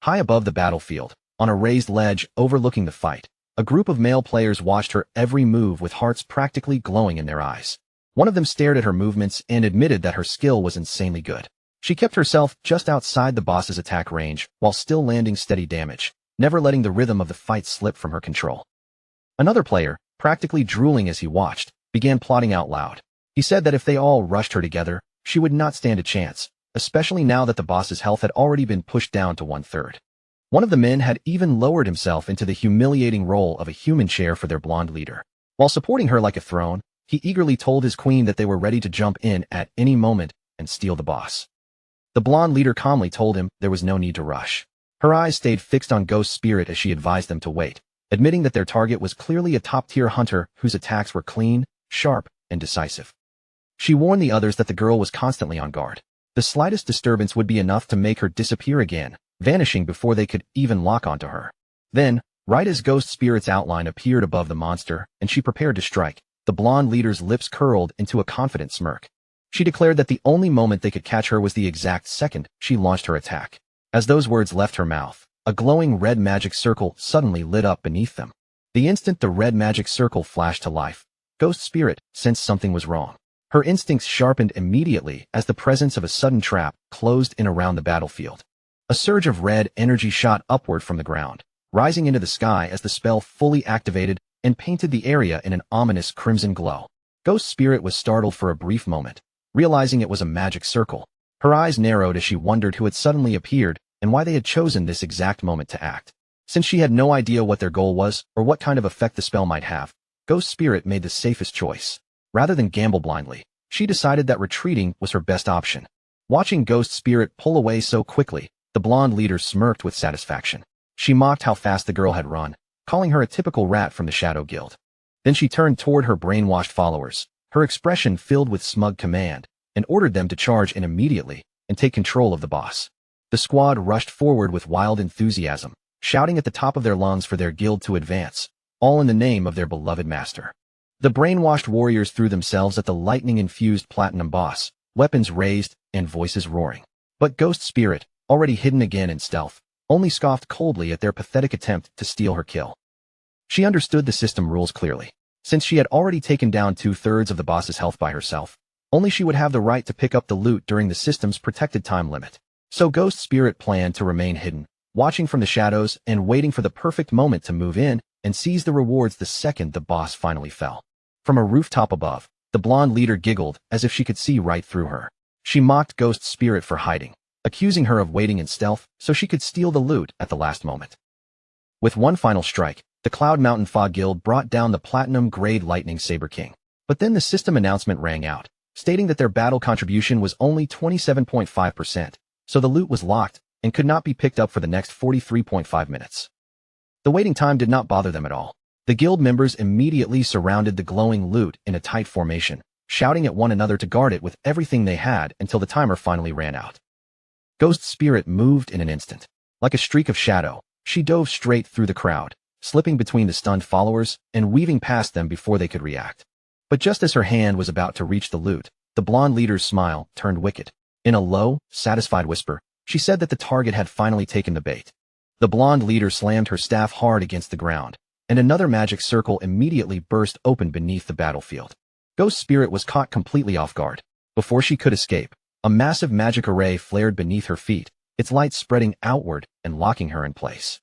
High above the battlefield, on a raised ledge overlooking the fight, a group of male players watched her every move with hearts practically glowing in their eyes. One of them stared at her movements and admitted that her skill was insanely good. She kept herself just outside the boss's attack range while still landing steady damage, never letting the rhythm of the fight slip from her control. Another player, practically drooling as he watched, began plotting out loud. He said that if they all rushed her together, she would not stand a chance, especially now that the boss's health had already been pushed down to 1/3. One of the men had even lowered himself into the humiliating role of a human chair for their blonde leader. While supporting her like a throne, he eagerly told his queen that they were ready to jump in at any moment and steal the boss. The blonde leader calmly told him there was no need to rush. Her eyes stayed fixed on Ghost Spirit as she advised them to wait, admitting that their target was clearly a top-tier hunter whose attacks were clean, sharp, and decisive. She warned the others that the girl was constantly on guard. The slightest disturbance would be enough to make her disappear again, vanishing before they could even lock onto her. Then, right as Ghost Spirit's outline appeared above the monster and she prepared to strike, the blonde leader's lips curled into a confident smirk. She declared that the only moment they could catch her was the exact second she launched her attack. As those words left her mouth, a glowing red magic circle suddenly lit up beneath them. The instant the red magic circle flashed to life, Ghost Spirit sensed something was wrong. Her instincts sharpened immediately as the presence of a sudden trap closed in around the battlefield. A surge of red energy shot upward from the ground, rising into the sky as the spell fully activated and painted the area in an ominous crimson glow. Ghost Spirit was startled for a brief moment, realizing it was a magic circle. Her eyes narrowed as she wondered who had suddenly appeared and why they had chosen this exact moment to act. Since she had no idea what their goal was or what kind of effect the spell might have, Ghost Spirit made the safest choice. Rather than gamble blindly, she decided that retreating was her best option. Watching Ghost Spirit pull away so quickly, the blonde leader smirked with satisfaction. She mocked how fast the girl had run, calling her a typical rat from the Shadow Guild. Then she turned toward her brainwashed followers, her expression filled with smug command, and ordered them to charge in immediately and take control of the boss. The squad rushed forward with wild enthusiasm, shouting at the top of their lungs for their guild to advance, all in the name of their beloved master. The brainwashed warriors threw themselves at the lightning-infused platinum boss, weapons raised and voices roaring. But Ghost Spirit, already hidden again in stealth, only scoffed coldly at their pathetic attempt to steal her kill. She understood the system rules clearly. Since she had already taken down 2/3 of the boss's health by herself, only she would have the right to pick up the loot during the system's protected time limit. So Ghost Spirit planned to remain hidden, watching from the shadows and waiting for the perfect moment to move in and seize the rewards the second the boss finally fell. From a rooftop above, the blonde leader giggled as if she could see right through her. She mocked Ghost Spirit for hiding, accusing her of waiting in stealth so she could steal the loot at the last moment. With one final strike, the Cloud Mountain Fog Guild brought down the Platinum-grade Lightning Saber King. But then the system announcement rang out, stating that their battle contribution was only 27.5%, so the loot was locked and could not be picked up for the next 43.5 minutes. The waiting time did not bother them at all. The guild members immediately surrounded the glowing loot in a tight formation, shouting at one another to guard it with everything they had until the timer finally ran out. Ghost Spirit moved in an instant. Like a streak of shadow, she dove straight through the crowd, slipping between the stunned followers and weaving past them before they could react. But just as her hand was about to reach the loot, the blonde leader's smile turned wicked. In a low, satisfied whisper, she said that the target had finally taken the bait. The blonde leader slammed her staff hard against the ground, and another magic circle immediately burst open beneath the battlefield. Ghost Spirit was caught completely off guard. Before she could escape, a massive magic array flared beneath her feet, its light spreading outward and locking her in place.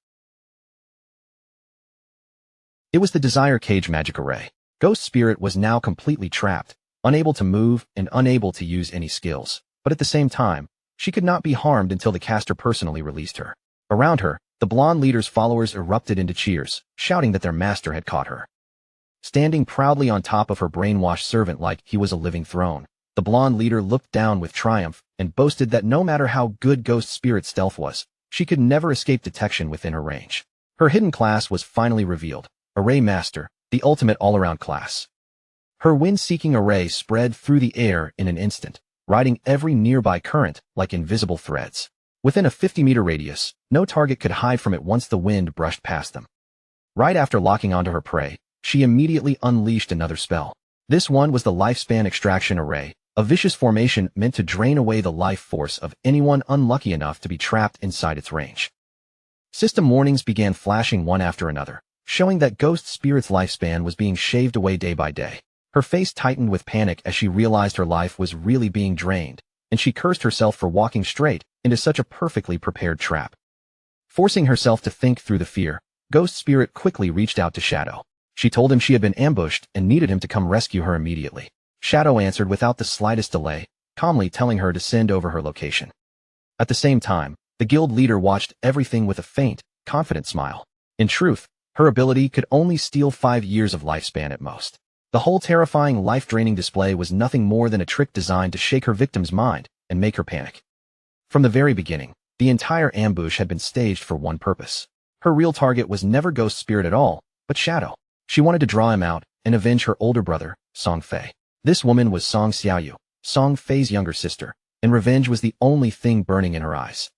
It was the Desire Cage magic array. Ghost Spirit was now completely trapped, unable to move and unable to use any skills. But at the same time, she could not be harmed until the caster personally released her. Around her, the blonde leader's followers erupted into cheers, shouting that their master had caught her. Standing proudly on top of her brainwashed servant like he was a living throne, the blonde leader looked down with triumph and boasted that no matter how good Ghost Spirit's stealth was, she could never escape detection within her range. Her hidden class was finally revealed, Array Master, the ultimate all-around class. Her wind-seeking array spread through the air in an instant, riding every nearby current like invisible threads. Within a 50-meter radius, no target could hide from it once the wind brushed past them. Right after locking onto her prey, she immediately unleashed another spell. This one was the Lifespan Extraction Array, a vicious formation meant to drain away the life force of anyone unlucky enough to be trapped inside its range. System warnings began flashing one after another, showing that Ghost Spirit's lifespan was being shaved away day by day. Her face tightened with panic as she realized her life was really being drained, and she cursed herself for walking straight into such a perfectly prepared trap. Forcing herself to think through the fear, Ghost Spirit quickly reached out to Shadow. She told him she had been ambushed and needed him to come rescue her immediately. Shadow answered without the slightest delay, calmly telling her to send over her location. At the same time, the guild leader watched everything with a faint, confident smile. In truth, her ability could only steal 5 years of lifespan at most. The whole terrifying life-draining display was nothing more than a trick designed to shake her victim's mind and make her panic. From the very beginning, the entire ambush had been staged for one purpose. Her real target was never Ghost Spirit at all, but Shadow. She wanted to draw him out and avenge her older brother, Song Fei. This woman was Song Xiaoyu, Song Fei's younger sister, and revenge was the only thing burning in her eyes.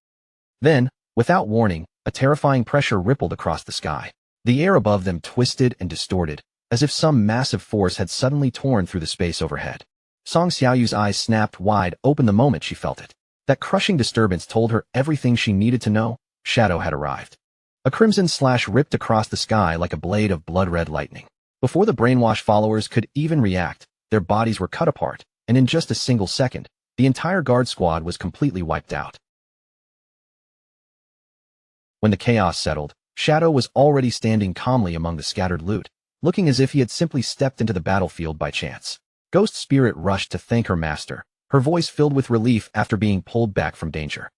Then, without warning, a terrifying pressure rippled across the sky. The air above them twisted and distorted, as if some massive force had suddenly torn through the space overhead. Song Xiaoyu's eyes snapped wide open the moment she felt it. That crushing disturbance told her everything she needed to know. Shadow had arrived. A crimson slash ripped across the sky like a blade of blood-red lightning. Before the brainwashed followers could even react, their bodies were cut apart, and in just a single second, the entire guard squad was completely wiped out. When the chaos settled, Shadow was already standing calmly among the scattered loot, looking as if he had simply stepped into the battlefield by chance. Ghost Spirit rushed to thank her master, her voice filled with relief after being pulled back from danger.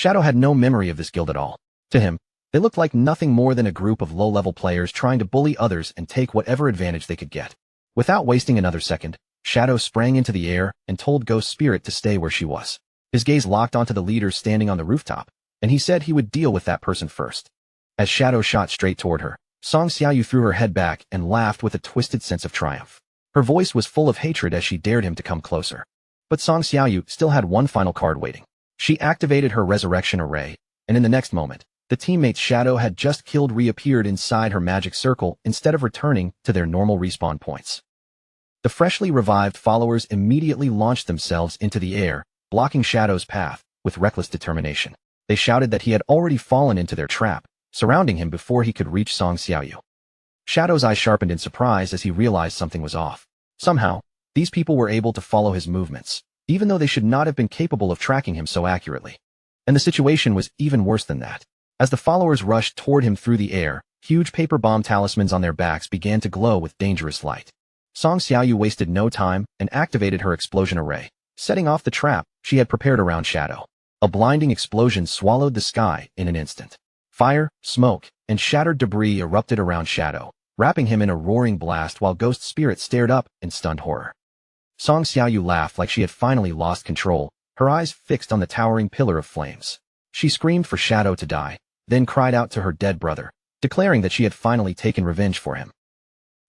Shadow had no memory of this guild at all. To him, they looked like nothing more than a group of low-level players trying to bully others and take whatever advantage they could get. Without wasting another second, Shadow sprang into the air and told Ghost Spirit to stay where she was. His gaze locked onto the leader standing on the rooftop, and he said he would deal with that person first. As Shadow shot straight toward her, Song Xiaoyu threw her head back and laughed with a twisted sense of triumph. Her voice was full of hatred as she dared him to come closer. But Song Xiaoyu still had one final card waiting. She activated her resurrection array, and in the next moment, the teammates Shadow had just killed reappeared inside her magic circle instead of returning to their normal respawn points. The freshly revived followers immediately launched themselves into the air, blocking Shadow's path with reckless determination. They shouted that he had already fallen into their trap, surrounding him before he could reach Song Xiaoyu. Shadow's eyes sharpened in surprise as he realized something was off. Somehow, these people were able to follow his movements, even though they should not have been capable of tracking him so accurately. And the situation was even worse than that. As the followers rushed toward him through the air, huge paper bomb talismans on their backs began to glow with dangerous light. Song Xiaoyu wasted no time and activated her explosion array, setting off the trap she had prepared around Shadow. A blinding explosion swallowed the sky in an instant. Fire, smoke, and shattered debris erupted around Shadow, wrapping him in a roaring blast while Ghost Spirit stared up in stunned horror. Song Xiaoyu laughed like she had finally lost control, her eyes fixed on the towering pillar of flames. She screamed for Shadow to die, then cried out to her dead brother, declaring that she had finally taken revenge for him.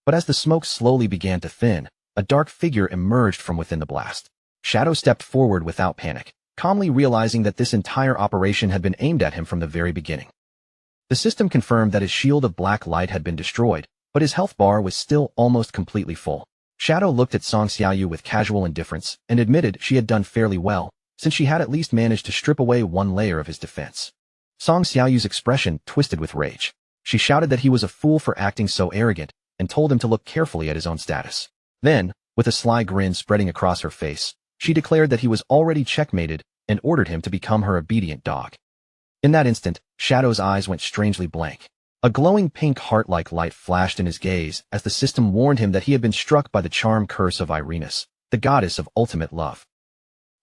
But as the smoke slowly began to thin, a dark figure emerged from within the blast. Shadow stepped forward without panic, calmly realizing that this entire operation had been aimed at him from the very beginning. The system confirmed that his shield of black light had been destroyed, but his health bar was still almost completely full. Shadow looked at Song Xiaoyu with casual indifference and admitted she had done fairly well, since she had at least managed to strip away one layer of his defense. Song Xiaoyu's expression twisted with rage. She shouted that he was a fool for acting so arrogant and told him to look carefully at his own status. Then, with a sly grin spreading across her face, she declared that he was already checkmated and ordered him to become her obedient dog. In that instant, Shadow's eyes went strangely blank. A glowing pink heart-like light flashed in his gaze as the system warned him that he had been struck by the charm curse of Irenas, the goddess of ultimate love.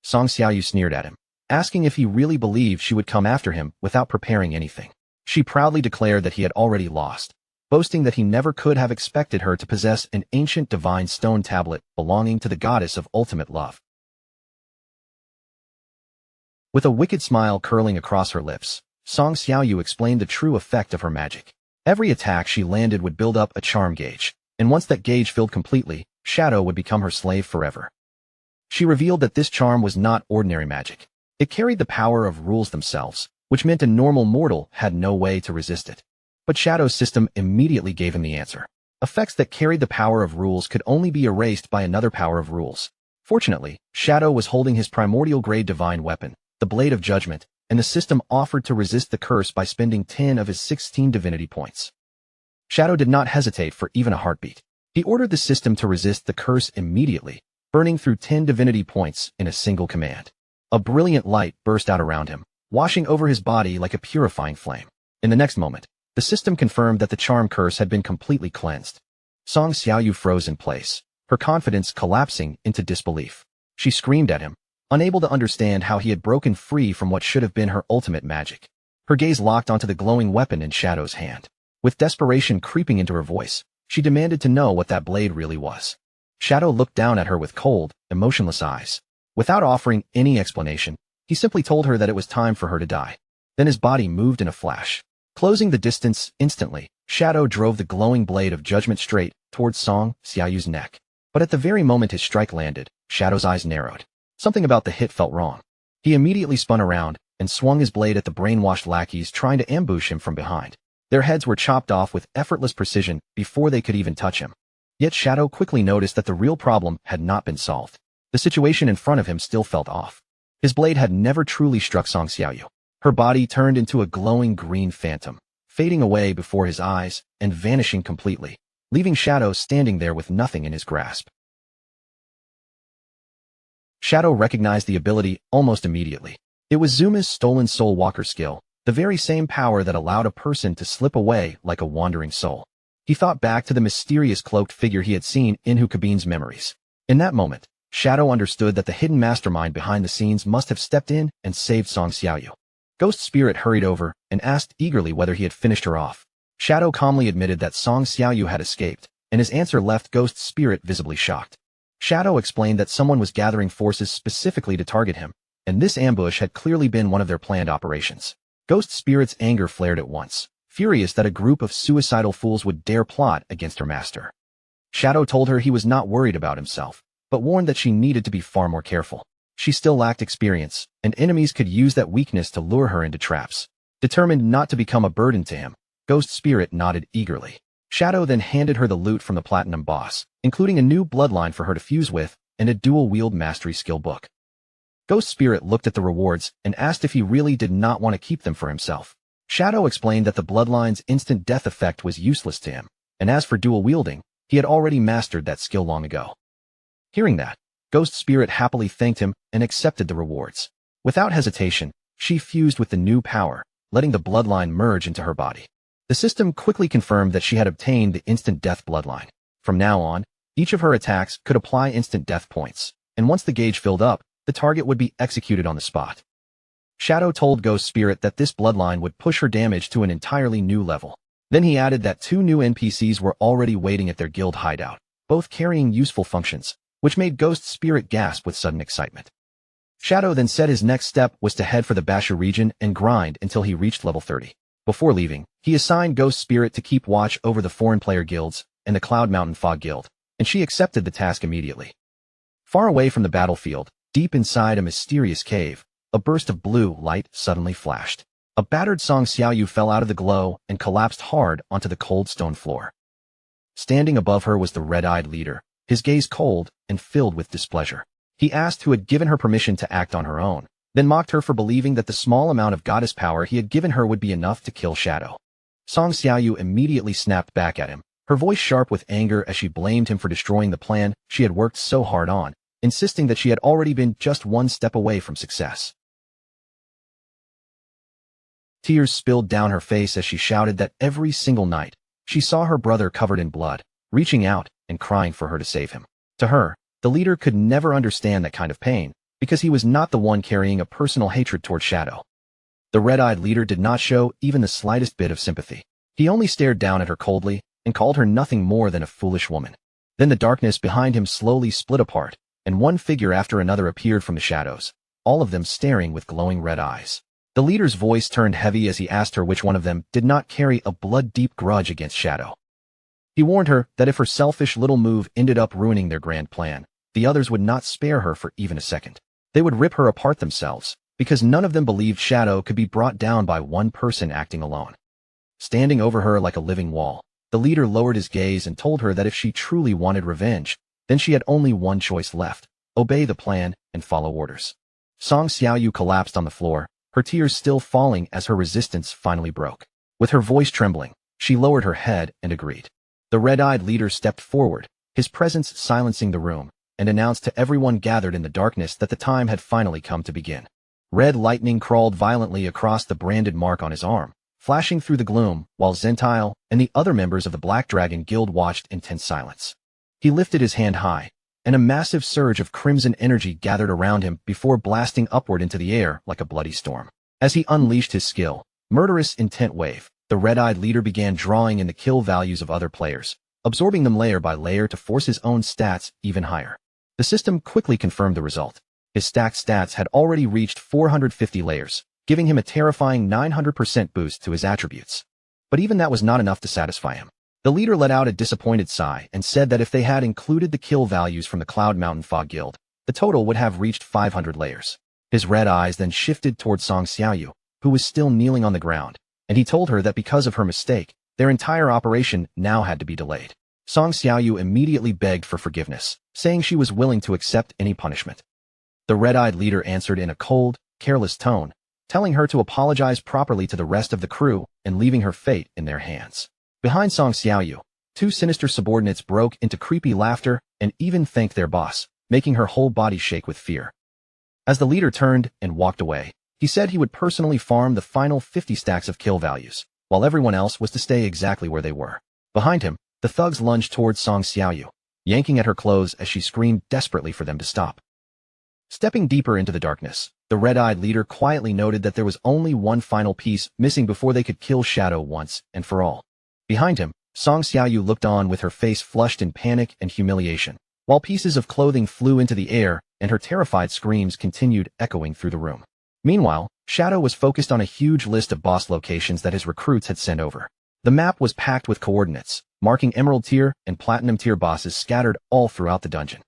Song Xiaoyu sneered at him, asking if he really believed she would come after him without preparing anything. She proudly declared that he had already lost, boasting that he never could have expected her to possess an ancient divine stone tablet belonging to the goddess of ultimate love. With a wicked smile curling across her lips, Song Xiaoyu explained the true effect of her magic. Every attack she landed would build up a charm gauge, and once that gauge filled completely, Shadow would become her slave forever. She revealed that this charm was not ordinary magic. It carried the power of rules themselves, which meant a normal mortal had no way to resist it. But Shadow's system immediately gave him the answer. Effects that carried the power of rules could only be erased by another power of rules. Fortunately, Shadow was holding his primordial grade divine weapon, the Blade of Judgment, and the system offered to resist the curse by spending 10 of his 16 divinity points. Shadow did not hesitate for even a heartbeat. He ordered the system to resist the curse immediately, burning through 10 divinity points in a single command. A brilliant light burst out around him, washing over his body like a purifying flame. In the next moment, the system confirmed that the charm curse had been completely cleansed. Song Xiaoyu froze in place, her confidence collapsing into disbelief. She screamed at him, unable to understand how he had broken free from what should have been her ultimate magic. Her gaze locked onto the glowing weapon in Shadow's hand. With desperation creeping into her voice, she demanded to know what that blade really was. Shadow looked down at her with cold, emotionless eyes. Without offering any explanation, he simply told her that it was time for her to die. Then his body moved in a flash. Closing the distance instantly, Shadow drove the glowing blade of judgment straight towards Song Xiaoyu's neck. But at the very moment his strike landed, Shadow's eyes narrowed. Something about the hit felt wrong. He immediately spun around and swung his blade at the brainwashed lackeys trying to ambush him from behind. Their heads were chopped off with effortless precision before they could even touch him. Yet Shadow quickly noticed that the real problem had not been solved. The situation in front of him still felt off. His blade had never truly struck Song Xiaoyu. Her body turned into a glowing green phantom, fading away before his eyes and vanishing completely, leaving Shadow standing there with nothing in his grasp. Shadow recognized the ability almost immediately. It was Zuma's stolen soul walker skill, the very same power that allowed a person to slip away like a wandering soul. He thought back to the mysterious cloaked figure he had seen in Hukabin's memories. In that moment, Shadow understood that the hidden mastermind behind the scenes must have stepped in and saved Song Xiaoyu. Ghost Spirit hurried over and asked eagerly whether he had finished her off. Shadow calmly admitted that Song Xiaoyu had escaped, and his answer left Ghost Spirit visibly shocked. Shadow explained that someone was gathering forces specifically to target him, and this ambush had clearly been one of their planned operations. Ghost Spirit's anger flared at once, furious that a group of suicidal fools would dare plot against her master. Shadow told her he was not worried about himself, but warned that she needed to be far more careful. She still lacked experience, and enemies could use that weakness to lure her into traps. Determined not to become a burden to him, Ghost Spirit nodded eagerly. Shadow then handed her the loot from the Platinum Boss, including a new bloodline for her to fuse with and a dual-wield mastery skill book. Ghost Spirit looked at the rewards and asked if he really did not want to keep them for himself. Shadow explained that the bloodline's instant death effect was useless to him, and as for dual-wielding, he had already mastered that skill long ago. Hearing that, Ghost Spirit happily thanked him and accepted the rewards. Without hesitation, she fused with the new power, letting the bloodline merge into her body. The system quickly confirmed that she had obtained the instant death bloodline. From now on, each of her attacks could apply instant death points, and once the gauge filled up, the target would be executed on the spot. Shadow told Ghost Spirit that this bloodline would push her damage to an entirely new level. Then he added that 2 new NPCs were already waiting at their guild hideout, both carrying useful functions, which made Ghost Spirit gasp with sudden excitement. Shadow then said his next step was to head for the Basha region and grind until he reached level 30. Before leaving, he assigned Ghost Spirit to keep watch over the foreign player guilds and the Cloud Mountain Fog Guild, and she accepted the task immediately. Far away from the battlefield, deep inside a mysterious cave, a burst of blue light suddenly flashed. A battered Song Xiaoyu fell out of the glow and collapsed hard onto the cold stone floor. Standing above her was the red-eyed leader, his gaze cold and filled with displeasure. He asked who had given her permission to act on her own, then mocked her for believing that the small amount of goddess power he had given her would be enough to kill Shadow. Song Xiaoyu immediately snapped back at him, her voice sharp with anger as she blamed him for destroying the plan she had worked so hard on, insisting that she had already been just one step away from success. Tears spilled down her face as she shouted that every single night, she saw her brother covered in blood, reaching out and crying for her to save him. To her, the leader could never understand that kind of pain, because he was not the one carrying a personal hatred toward Shadow. The red-eyed leader did not show even the slightest bit of sympathy. He only stared down at her coldly and called her nothing more than a foolish woman. Then the darkness behind him slowly split apart, and one figure after another appeared from the shadows, all of them staring with glowing red eyes. The leader's voice turned heavy as he asked her which one of them did not carry a blood-deep grudge against Shadow. He warned her that if her selfish little move ended up ruining their grand plan, the others would not spare her for even a second. They would rip her apart themselves, because none of them believed Shadow could be brought down by one person acting alone. Standing over her like a living wall, the leader lowered his gaze and told her that if she truly wanted revenge, then she had only one choice left: obey the plan and follow orders. Song Xiaoyu collapsed on the floor, her tears still falling as her resistance finally broke. With her voice trembling, she lowered her head and agreed. The red-eyed leader stepped forward, his presence silencing the room, and announced to everyone gathered in the darkness that the time had finally come to begin. Red lightning crawled violently across the branded mark on his arm, flashing through the gloom, while Zentile and the other members of the Black Dragon Guild watched in tense silence. He lifted his hand high, and a massive surge of crimson energy gathered around him before blasting upward into the air like a bloody storm. As he unleashed his skill, Murderous Intent Wave, the red-eyed leader began drawing in the kill values of other players, absorbing them layer by layer to force his own stats even higher. The system quickly confirmed the result. His stacked stats had already reached 450 layers, giving him a terrifying 900% boost to his attributes. But even that was not enough to satisfy him. The leader let out a disappointed sigh and said that if they had included the kill values from the Cloud Mountain Fog Guild, the total would have reached 500 layers. His red eyes then shifted toward Song Xiaoyu, who was still kneeling on the ground, and he told her that because of her mistake, their entire operation now had to be delayed. Song Xiaoyu immediately begged for forgiveness, saying she was willing to accept any punishment. The red-eyed leader answered in a cold, careless tone, telling her to apologize properly to the rest of the crew and leaving her fate in their hands. Behind Song Xiaoyu, two sinister subordinates broke into creepy laughter and even thanked their boss, making her whole body shake with fear. As the leader turned and walked away, he said he would personally farm the final 50 stacks of kill values, while everyone else was to stay exactly where they were. Behind him, the thugs lunged towards Song Xiaoyu, yanking at her clothes as she screamed desperately for them to stop. Stepping deeper into the darkness, the red-eyed leader quietly noted that there was only one final piece missing before they could kill Shadow once and for all. Behind him, Song Xiaoyu looked on with her face flushed in panic and humiliation, while pieces of clothing flew into the air and her terrified screams continued echoing through the room. Meanwhile, Shadow was focused on a huge list of boss locations that his recruits had sent over. The map was packed with coordinates, marking Emerald Tier and Platinum Tier bosses scattered all throughout the dungeon.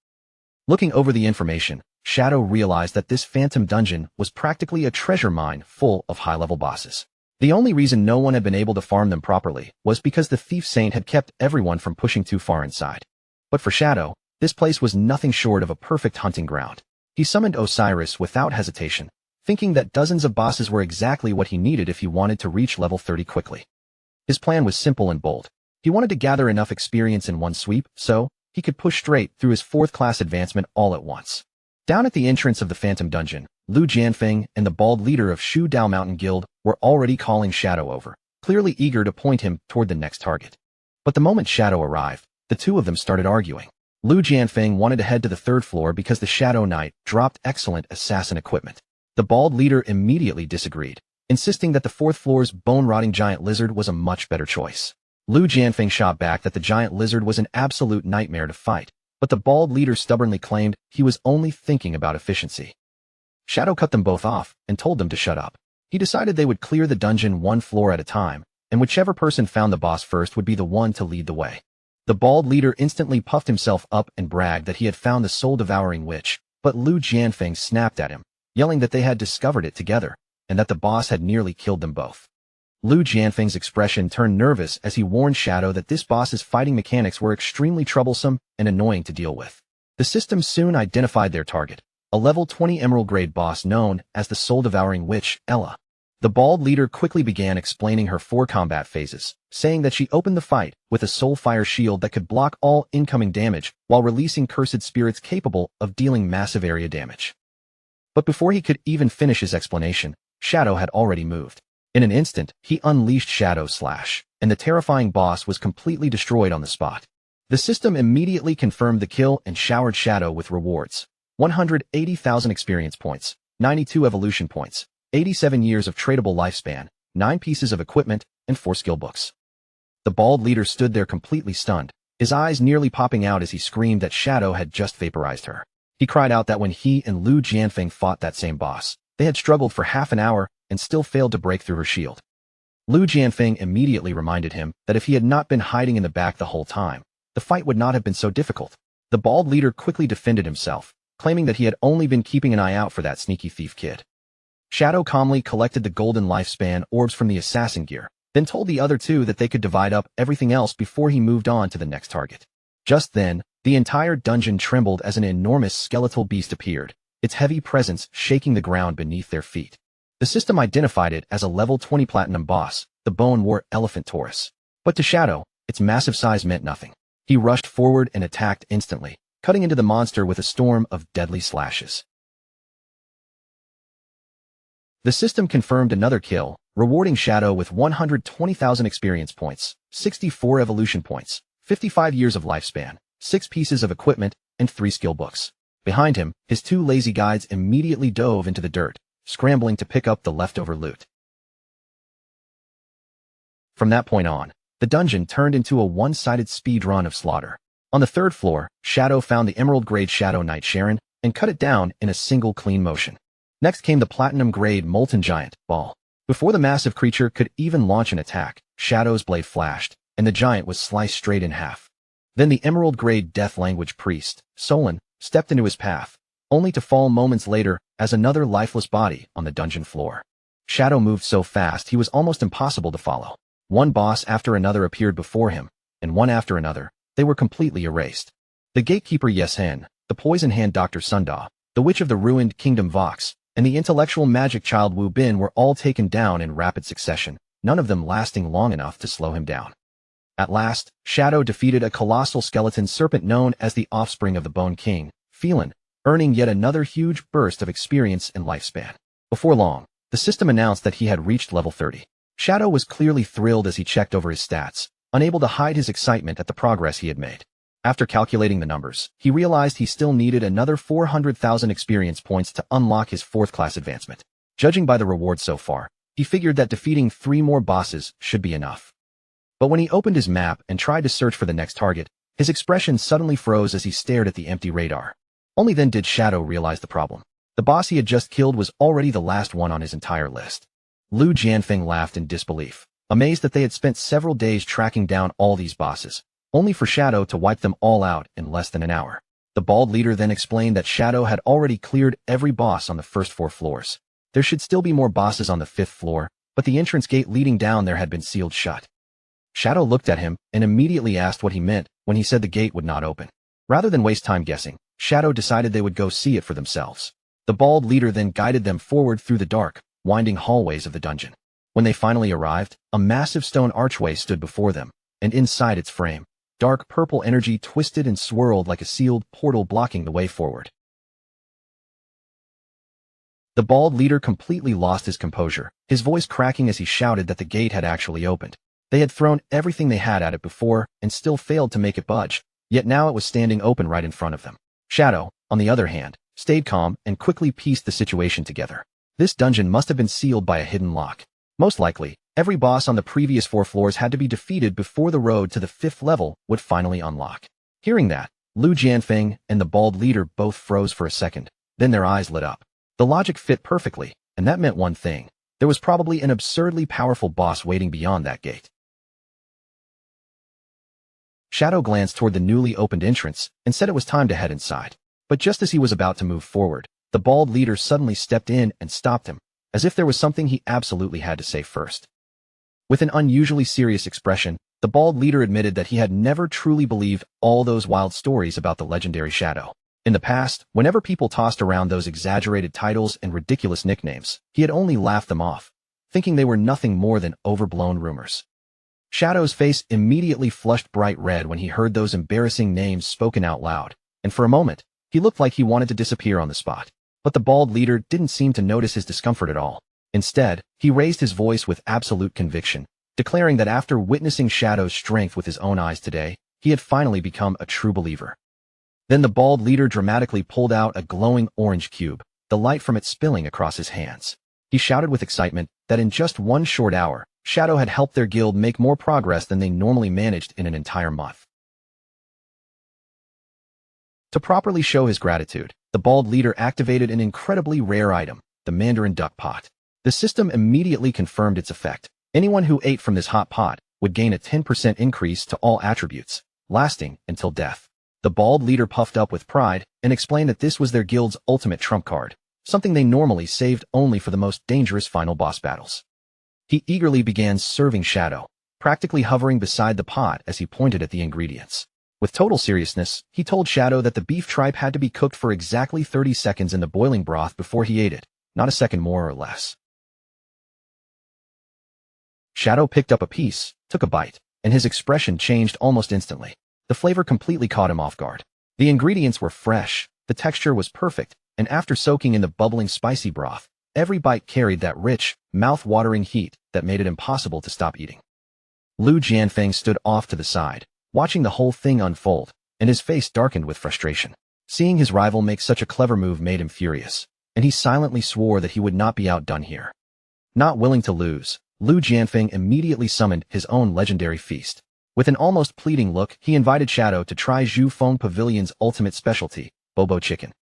Looking over the information, Shadow realized that this phantom dungeon was practically a treasure mine full of high-level bosses. The only reason no one had been able to farm them properly was because the Thief Saint had kept everyone from pushing too far inside. But for Shadow, this place was nothing short of a perfect hunting ground. He summoned Osiris without hesitation, thinking that dozens of bosses were exactly what he needed if he wanted to reach level 30 quickly. His plan was simple and bold. He wanted to gather enough experience in one sweep so he could push straight through his 4th class advancement all at once. Down at the entrance of the Phantom Dungeon, Lu Jianfeng and the bald leader of Shu Dao Mountain Guild were already calling Shadow over, clearly eager to point him toward the next target. But the moment Shadow arrived, the two of them started arguing. Lu Jianfeng wanted to head to the 3rd floor because the Shadow Knight dropped excellent assassin equipment. The bald leader immediately disagreed, insisting that the 4th floor's bone-rotting giant lizard was a much better choice. Lu Jianfeng shot back that the giant lizard was an absolute nightmare to fight, but the bald leader stubbornly claimed he was only thinking about efficiency. Shadow cut them both off and told them to shut up. He decided they would clear the dungeon one floor at a time, and whichever person found the boss first would be the one to lead the way. The bald leader instantly puffed himself up and bragged that he had found the soul-devouring witch, but Lu Jianfeng snapped at him, yelling that they had discovered it together, and that the boss had nearly killed them both. Lu Jianfeng's expression turned nervous as he warned Shadow that this boss's fighting mechanics were extremely troublesome and annoying to deal with. The system soon identified their target, a level 20 emerald grade boss known as the soul-devouring witch, Ella. The bald leader quickly began explaining her 4 combat phases, saying that she opened the fight with a soul fire shield that could block all incoming damage while releasing cursed spirits capable of dealing massive area damage. But before he could even finish his explanation, Shadow had already moved. In an instant, he unleashed Shadow Slash, and the terrifying boss was completely destroyed on the spot. The system immediately confirmed the kill and showered Shadow with rewards. 180,000 experience points, 92 evolution points, 87 years of tradable lifespan, 9 pieces of equipment, and 4 skill books. The bald leader stood there completely stunned, his eyes nearly popping out as he screamed that Shadow had just vaporized her. He cried out that when he and Lu Jianfeng fought that same boss, they had struggled for half an hour and still failed to break through her shield. Lu Jianfeng immediately reminded him that if he had not been hiding in the back the whole time, the fight would not have been so difficult. The bald leader quickly defended himself, claiming that he had only been keeping an eye out for that sneaky thief kid. Shadow calmly collected the golden lifespan orbs from the assassin gear, then told the other two that they could divide up everything else before he moved on to the next target. Just then, the entire dungeon trembled as an enormous skeletal beast appeared, its heavy presence shaking the ground beneath their feet. The system identified it as a level 20 platinum boss, the Bone-War Elephant Taurus. But to Shadow, its massive size meant nothing. He rushed forward and attacked instantly, cutting into the monster with a storm of deadly slashes. The system confirmed another kill, rewarding Shadow with 120,000 experience points, 64 evolution points, 55 years of lifespan, 6 pieces of equipment, and 3 skill books. Behind him, his 2 lazy guides immediately dove into the dirt, scrambling to pick up the leftover loot. From that point on, the dungeon turned into a one-sided speed run of slaughter. On the 3rd floor, Shadow found the emerald-grade Shadow Knight Sharon and cut it down in a single clean motion. Next came the platinum-grade Molten Giant, Ball. Before the massive creature could even launch an attack, Shadow's blade flashed, and the giant was sliced straight in half. Then the emerald-grade Death Language Priest, Solon, stepped into his path, only to fall moments later as another lifeless body on the dungeon floor. Shadow moved so fast he was almost impossible to follow. One boss after another appeared before him, and one after another, they were completely erased. The gatekeeper Yeshen, the poison hand Dr. Sunda, the witch of the ruined Kingdom Vox, and the intellectual magic child Wu Bin were all taken down in rapid succession, none of them lasting long enough to slow him down. At last, Shadow defeated a colossal skeleton serpent known as the offspring of the Bone King, Phelan, earning yet another huge burst of experience and lifespan. Before long, the system announced that he had reached level 30. Shadow was clearly thrilled as he checked over his stats, unable to hide his excitement at the progress he had made. After calculating the numbers, he realized he still needed another 400,000 experience points to unlock his 4th class advancement. Judging by the rewards so far, he figured that defeating 3 more bosses should be enough. But when he opened his map and tried to search for the next target, his expression suddenly froze as he stared at the empty radar. Only then did Shadow realize the problem. The boss he had just killed was already the last one on his entire list. Lu Jianfeng laughed in disbelief, amazed that they had spent several days tracking down all these bosses, only for Shadow to wipe them all out in less than an hour. The bald leader then explained that Shadow had already cleared every boss on the first 4 floors. There should still be more bosses on the 5th floor, but the entrance gate leading down there had been sealed shut. Shadow looked at him and immediately asked what he meant when he said the gate would not open. Rather than waste time guessing, Shadow decided they would go see it for themselves. The bald leader then guided them forward through the dark, winding hallways of the dungeon. When they finally arrived, a massive stone archway stood before them, and inside its frame, dark purple energy twisted and swirled like a sealed portal blocking the way forward. The bald leader completely lost his composure, his voice cracking as he shouted that the gate had actually opened. They had thrown everything they had at it before and still failed to make it budge, yet now it was standing open right in front of them. Shadow, on the other hand, stayed calm and quickly pieced the situation together. This dungeon must have been sealed by a hidden lock. Most likely, every boss on the previous 4 floors had to be defeated before the road to the 5th level would finally unlock. Hearing that, Lu Jianfeng and the bald leader both froze for a second, then their eyes lit up. The logic fit perfectly, and that meant one thing. There was probably an absurdly powerful boss waiting beyond that gate. Shadow glanced toward the newly opened entrance and said it was time to head inside. But just as he was about to move forward, the bald leader suddenly stepped in and stopped him, as if there was something he absolutely had to say first. With an unusually serious expression, the bald leader admitted that he had never truly believed all those wild stories about the legendary Shadow. In the past, whenever people tossed around those exaggerated titles and ridiculous nicknames, he had only laughed them off, thinking they were nothing more than overblown rumors. Shadow's face immediately flushed bright red when he heard those embarrassing names spoken out loud, and for a moment, he looked like he wanted to disappear on the spot. But the bald leader didn't seem to notice his discomfort at all. Instead, he raised his voice with absolute conviction, declaring that after witnessing Shadow's strength with his own eyes today, he had finally become a true believer. Then the bald leader dramatically pulled out a glowing orange cube, the light from it spilling across his hands. He shouted with excitement that in just 1 short hour, Shadow had helped their guild make more progress than they normally managed in an entire month. To properly show his gratitude, the bald leader activated an incredibly rare item, the Mandarin Duck Pot. The system immediately confirmed its effect. Anyone who ate from this hot pot would gain a 10% increase to all attributes, lasting until death. The bald leader puffed up with pride and explained that this was their guild's ultimate trump card, something they normally saved only for the most dangerous final boss battles. He eagerly began serving Shadow, practically hovering beside the pot as he pointed at the ingredients. With total seriousness, he told Shadow that the beef tripe had to be cooked for exactly 30 seconds in the boiling broth before he ate it, not a second more or less. Shadow picked up a piece, took a bite, and his expression changed almost instantly. The flavor completely caught him off guard. The ingredients were fresh, the texture was perfect, and after soaking in the bubbling spicy broth, every bite carried that rich, mouth-watering heat that made it impossible to stop eating. Lu Jianfeng stood off to the side, watching the whole thing unfold, and his face darkened with frustration. Seeing his rival make such a clever move made him furious, and he silently swore that he would not be outdone here. Not willing to lose, Lu Jianfeng immediately summoned his own legendary feast. With an almost pleading look, he invited Shadow to try Zhu Feng Pavilion's ultimate specialty, Bobo chicken.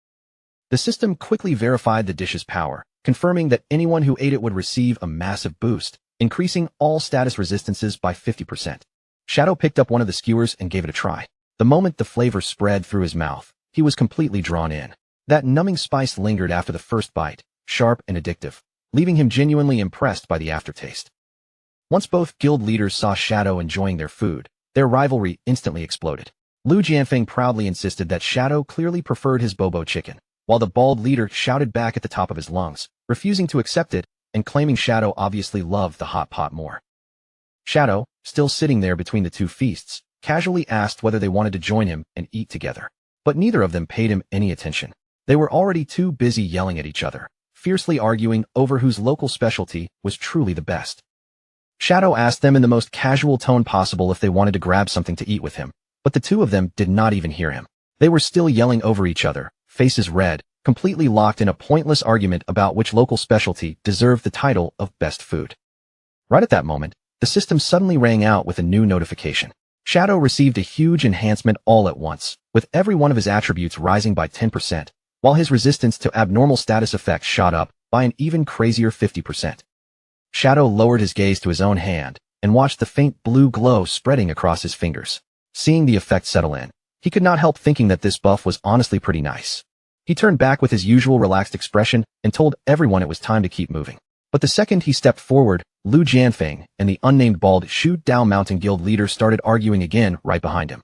The system quickly verified the dish's power, confirming that anyone who ate it would receive a massive boost, increasing all status resistances by 50%. Shadow picked up one of the skewers and gave it a try. The moment the flavor spread through his mouth, he was completely drawn in. That numbing spice lingered after the first bite, sharp and addictive, leaving him genuinely impressed by the aftertaste. Once both guild leaders saw Shadow enjoying their food, their rivalry instantly exploded. Lu Jianfeng proudly insisted that Shadow clearly preferred his Bobo chicken, while the bald leader shouted back at the top of his lungs, refusing to accept it and claiming Shadow obviously loved the hot pot more. Shadow, still sitting there between the two feasts, casually asked whether they wanted to join him and eat together. But neither of them paid him any attention. They were already too busy yelling at each other, fiercely arguing over whose local specialty was truly the best. Shadow asked them in the most casual tone possible if they wanted to grab something to eat with him, but the two of them did not even hear him. They were still yelling over each other, faces red, completely locked in a pointless argument about which local specialty deserved the title of best food. Right at that moment, the system suddenly rang out with a new notification. Shadow received a huge enhancement all at once, with every one of his attributes rising by 10%, while his resistance to abnormal status effects shot up by an even crazier 50%. Shadow lowered his gaze to his own hand and watched the faint blue glow spreading across his fingers. Seeing the effect settle in, he could not help thinking that this buff was honestly pretty nice. He turned back with his usual relaxed expression and told everyone it was time to keep moving. But the second he stepped forward, Lu Jianfeng and the unnamed bald Shu Dao Mountain Guild leader started arguing again right behind him.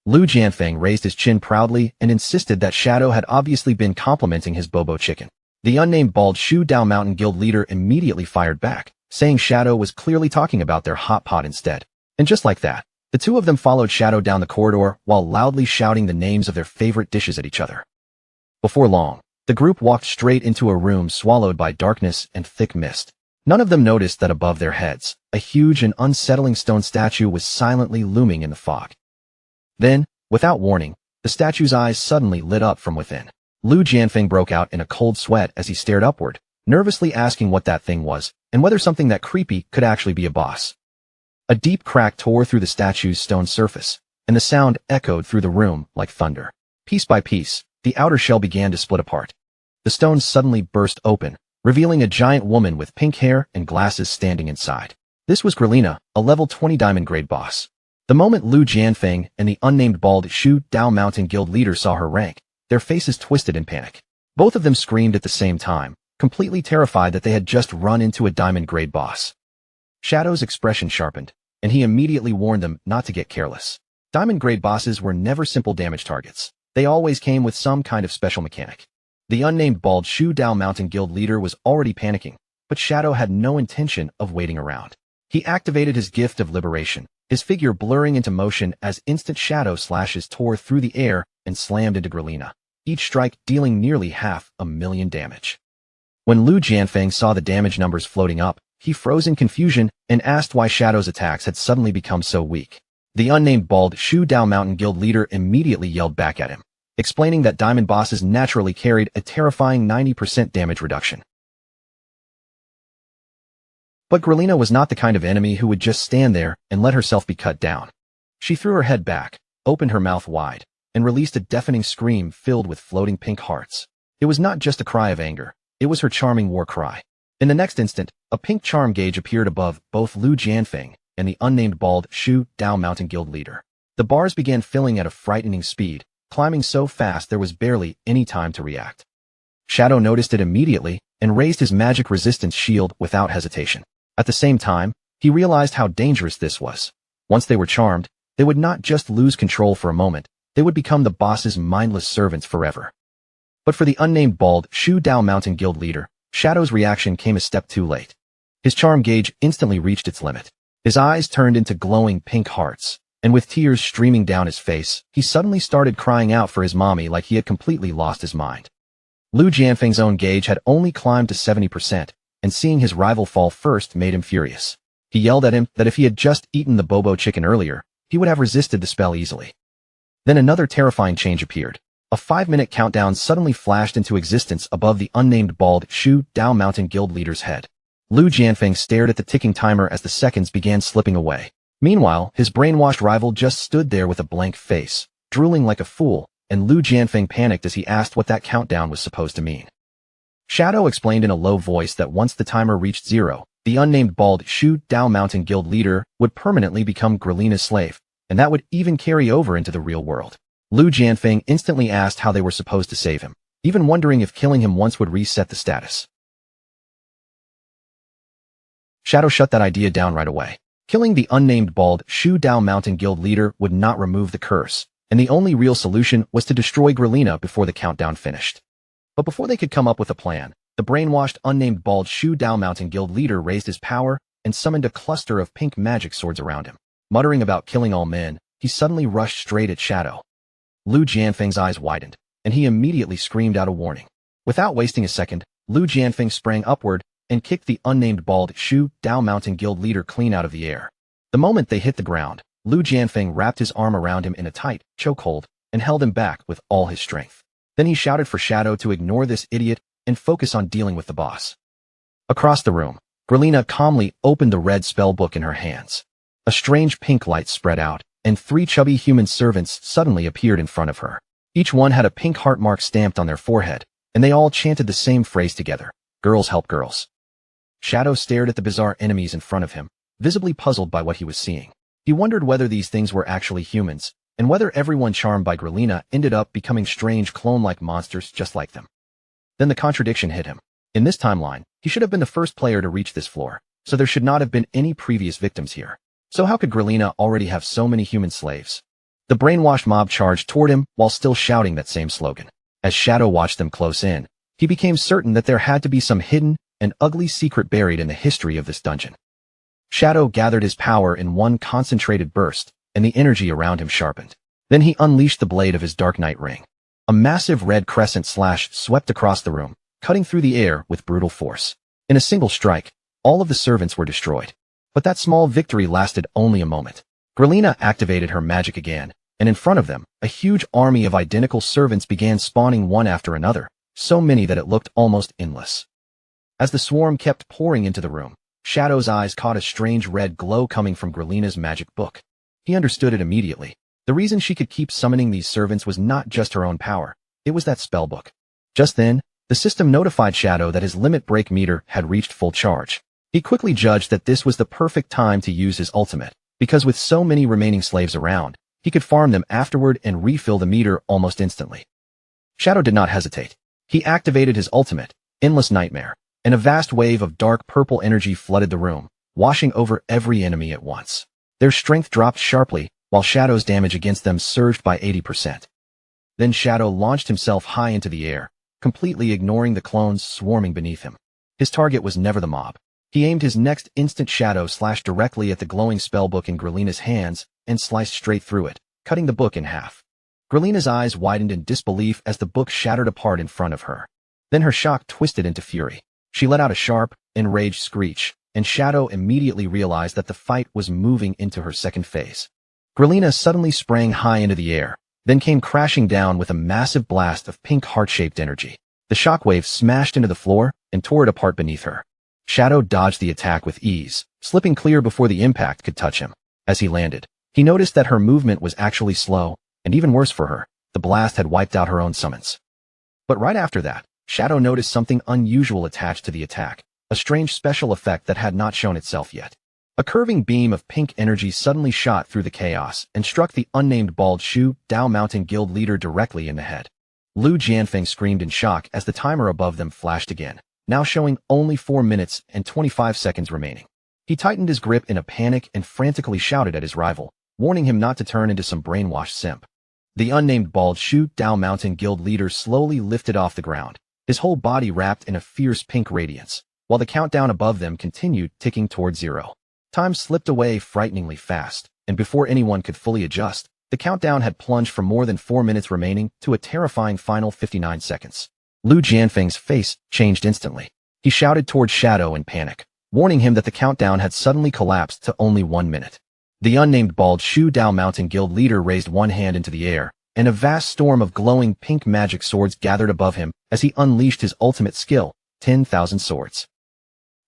Lu Jianfeng raised his chin proudly and insisted that Shadow had obviously been complimenting his bobo chicken. The unnamed bald Shu Dao Mountain Guild leader immediately fired back, saying Shadow was clearly talking about their hot pot instead. And just like that, the two of them followed Shadow down the corridor while loudly shouting the names of their favorite dishes at each other. Before long, the group walked straight into a room swallowed by darkness and thick mist. None of them noticed that above their heads, a huge and unsettling stone statue was silently looming in the fog. Then, without warning, the statue's eyes suddenly lit up from within. Lu Jianfeng broke out in a cold sweat as he stared upward, nervously asking what that thing was and whether something that creepy could actually be a boss. A deep crack tore through the statue's stone surface, and the sound echoed through the room like thunder. Piece by piece, the outer shell began to split apart. The stones suddenly burst open, revealing a giant woman with pink hair and glasses standing inside. This was Grelina, a level 20 diamond grade boss. The moment Lu Jianfeng and the unnamed bald Shu Dao Mountain Guild leader saw her rank, their faces twisted in panic. Both of them screamed at the same time, completely terrified that they had just run into a diamond grade boss. Shadow's expression sharpened, and he immediately warned them not to get careless. Diamond grade bosses were never simple damage targets. They always came with some kind of special mechanic. The unnamed bald Shu Dao Mountain Guild leader was already panicking, but Shadow had no intention of waiting around. He activated his gift of liberation, his figure blurring into motion as instant shadow slashes tore through the air and slammed into Grelina, each strike dealing nearly 500,000 damage. When Lu Jianfeng saw the damage numbers floating up, he froze in confusion and asked why Shadow's attacks had suddenly become so weak. The unnamed bald Shu Dao Mountain Guild leader immediately yelled back at him, explaining that diamond bosses naturally carried a terrifying 90% damage reduction. But Grelina was not the kind of enemy who would just stand there and let herself be cut down. She threw her head back, opened her mouth wide, and released a deafening scream filled with floating pink hearts. It was not just a cry of anger, it was her charming war cry. In the next instant, a pink charm gauge appeared above both Lu Jianfeng and the unnamed bald Shu Dao Mountain Guild leader. The bars began filling at a frightening speed, climbing so fast there was barely any time to react. Shadow noticed it immediately and raised his magic resistance shield without hesitation. At the same time, he realized how dangerous this was. Once they were charmed, they would not just lose control for a moment, they would become the boss's mindless servants forever. But for the unnamed bald Shu Dao Mountain Guild leader, Shadow's reaction came a step too late. His charm gauge instantly reached its limit. His eyes turned into glowing pink hearts, and with tears streaming down his face, he suddenly started crying out for his mommy like he had completely lost his mind. Lu Jianfeng's own gauge had only climbed to 70%, and seeing his rival fall first made him furious. He yelled at him that if he had just eaten the bobo chicken earlier, he would have resisted the spell easily. Then another terrifying change appeared. A 5-minute countdown suddenly flashed into existence above the unnamed bald Shu Dao Mountain Guild leader's head. Lu Jianfeng stared at the ticking timer as the seconds began slipping away. Meanwhile, his brainwashed rival just stood there with a blank face, drooling like a fool, and Lu Jianfeng panicked as he asked what that countdown was supposed to mean. Shadow explained in a low voice that once the timer reached 0, the unnamed bald Shu Dao Mountain Guild leader would permanently become Grelina's slave, and that would even carry over into the real world. Lu Jianfeng instantly asked how they were supposed to save him, even wondering if killing him once would reset the status. Shadow shut that idea down right away. Killing the unnamed bald Shu Dao Mountain Guild leader would not remove the curse, and the only real solution was to destroy Grelina before the countdown finished. But before they could come up with a plan, the brainwashed, unnamed bald Shu Dao Mountain Guild leader raised his power and summoned a cluster of pink magic swords around him. Muttering about killing all men, he suddenly rushed straight at Shadow. Lu Jianfeng's eyes widened, and he immediately screamed out a warning. Without wasting a second, Lu Jianfeng sprang upward and kicked the unnamed bald Shu Dao Mountain Guild leader clean out of the air. The moment they hit the ground, Lu Jianfeng wrapped his arm around him in a tight chokehold and held him back with all his strength. Then he shouted for Shadow to ignore this idiot and focus on dealing with the boss. Across the room, Grelina calmly opened the red spellbook in her hands. A strange pink light spread out, and 3 chubby human servants suddenly appeared in front of her. Each one had a pink heart mark stamped on their forehead, and they all chanted the same phrase together: "Girls help girls." Shadow stared at the bizarre enemies in front of him, visibly puzzled by what he was seeing. He wondered whether these things were actually humans, and whether everyone charmed by Grelina ended up becoming strange clone-like monsters just like them. Then the contradiction hit him. In this timeline, he should have been the first player to reach this floor, so there should not have been any previous victims here. So how could Grelina already have so many human slaves? The brainwashed mob charged toward him while still shouting that same slogan. As Shadow watched them close in, he became certain that there had to be some hidden and ugly secret buried in the history of this dungeon. Shadow gathered his power in one concentrated burst, and the energy around him sharpened. Then he unleashed the blade of his Dark Knight ring. A massive red crescent slash swept across the room, cutting through the air with brutal force. In a single strike, all of the servants were destroyed. But that small victory lasted only a moment. Grelina activated her magic again, and in front of them, a huge army of identical servants began spawning one after another, so many that it looked almost endless. As the swarm kept pouring into the room, Shadow's eyes caught a strange red glow coming from Grelina's magic book. He understood it immediately. The reason she could keep summoning these servants was not just her own power, it was that spellbook. Just then, the system notified Shadow that his limit break meter had reached full charge. He quickly judged that this was the perfect time to use his ultimate, because with so many remaining slaves around, he could farm them afterward and refill the meter almost instantly. Shadow did not hesitate. He activated his ultimate, Endless Nightmare, and a vast wave of dark purple energy flooded the room, washing over every enemy at once. Their strength dropped sharply, while Shadow's damage against them surged by 80%. Then Shadow launched himself high into the air, completely ignoring the clones swarming beneath him. His target was never the mob. He aimed his next instant shadow slash directly at the glowing spellbook in Grelina's hands and sliced straight through it, cutting the book in half. Grelina's eyes widened in disbelief as the book shattered apart in front of her. Then her shock twisted into fury. She let out a sharp, enraged screech, and Shadow immediately realized that the fight was moving into her second phase. Grelina suddenly sprang high into the air, then came crashing down with a massive blast of pink heart-shaped energy. The shockwave smashed into the floor and tore it apart beneath her. Shadow dodged the attack with ease, slipping clear before the impact could touch him. As he landed, he noticed that her movement was actually slow, and even worse for her, the blast had wiped out her own summons. But right after that, Shadow noticed something unusual attached to the attack, a strange special effect that had not shown itself yet. A curving beam of pink energy suddenly shot through the chaos and struck the unnamed bald Shu Dao Mountain Guild leader directly in the head. Lu Jianfeng screamed in shock as the timer above them flashed again, now showing only 4 minutes and 25 seconds remaining. He tightened his grip in a panic and frantically shouted at his rival, warning him not to turn into some brainwashed simp. The unnamed bald Shu Dao Mountain Guild leader slowly lifted off the ground, his whole body wrapped in a fierce pink radiance, while the countdown above them continued ticking toward 0. Time slipped away frighteningly fast, and before anyone could fully adjust, the countdown had plunged from more than 4 minutes remaining to a terrifying final 59 seconds. Lu Jianfeng's face changed instantly. He shouted toward Shadow in panic, warning him that the countdown had suddenly collapsed to only 1 minute. The unnamed bald Shu Dao Mountain Guild leader raised one hand into the air, and a vast storm of glowing pink magic swords gathered above him as he unleashed his ultimate skill, 10,000 swords.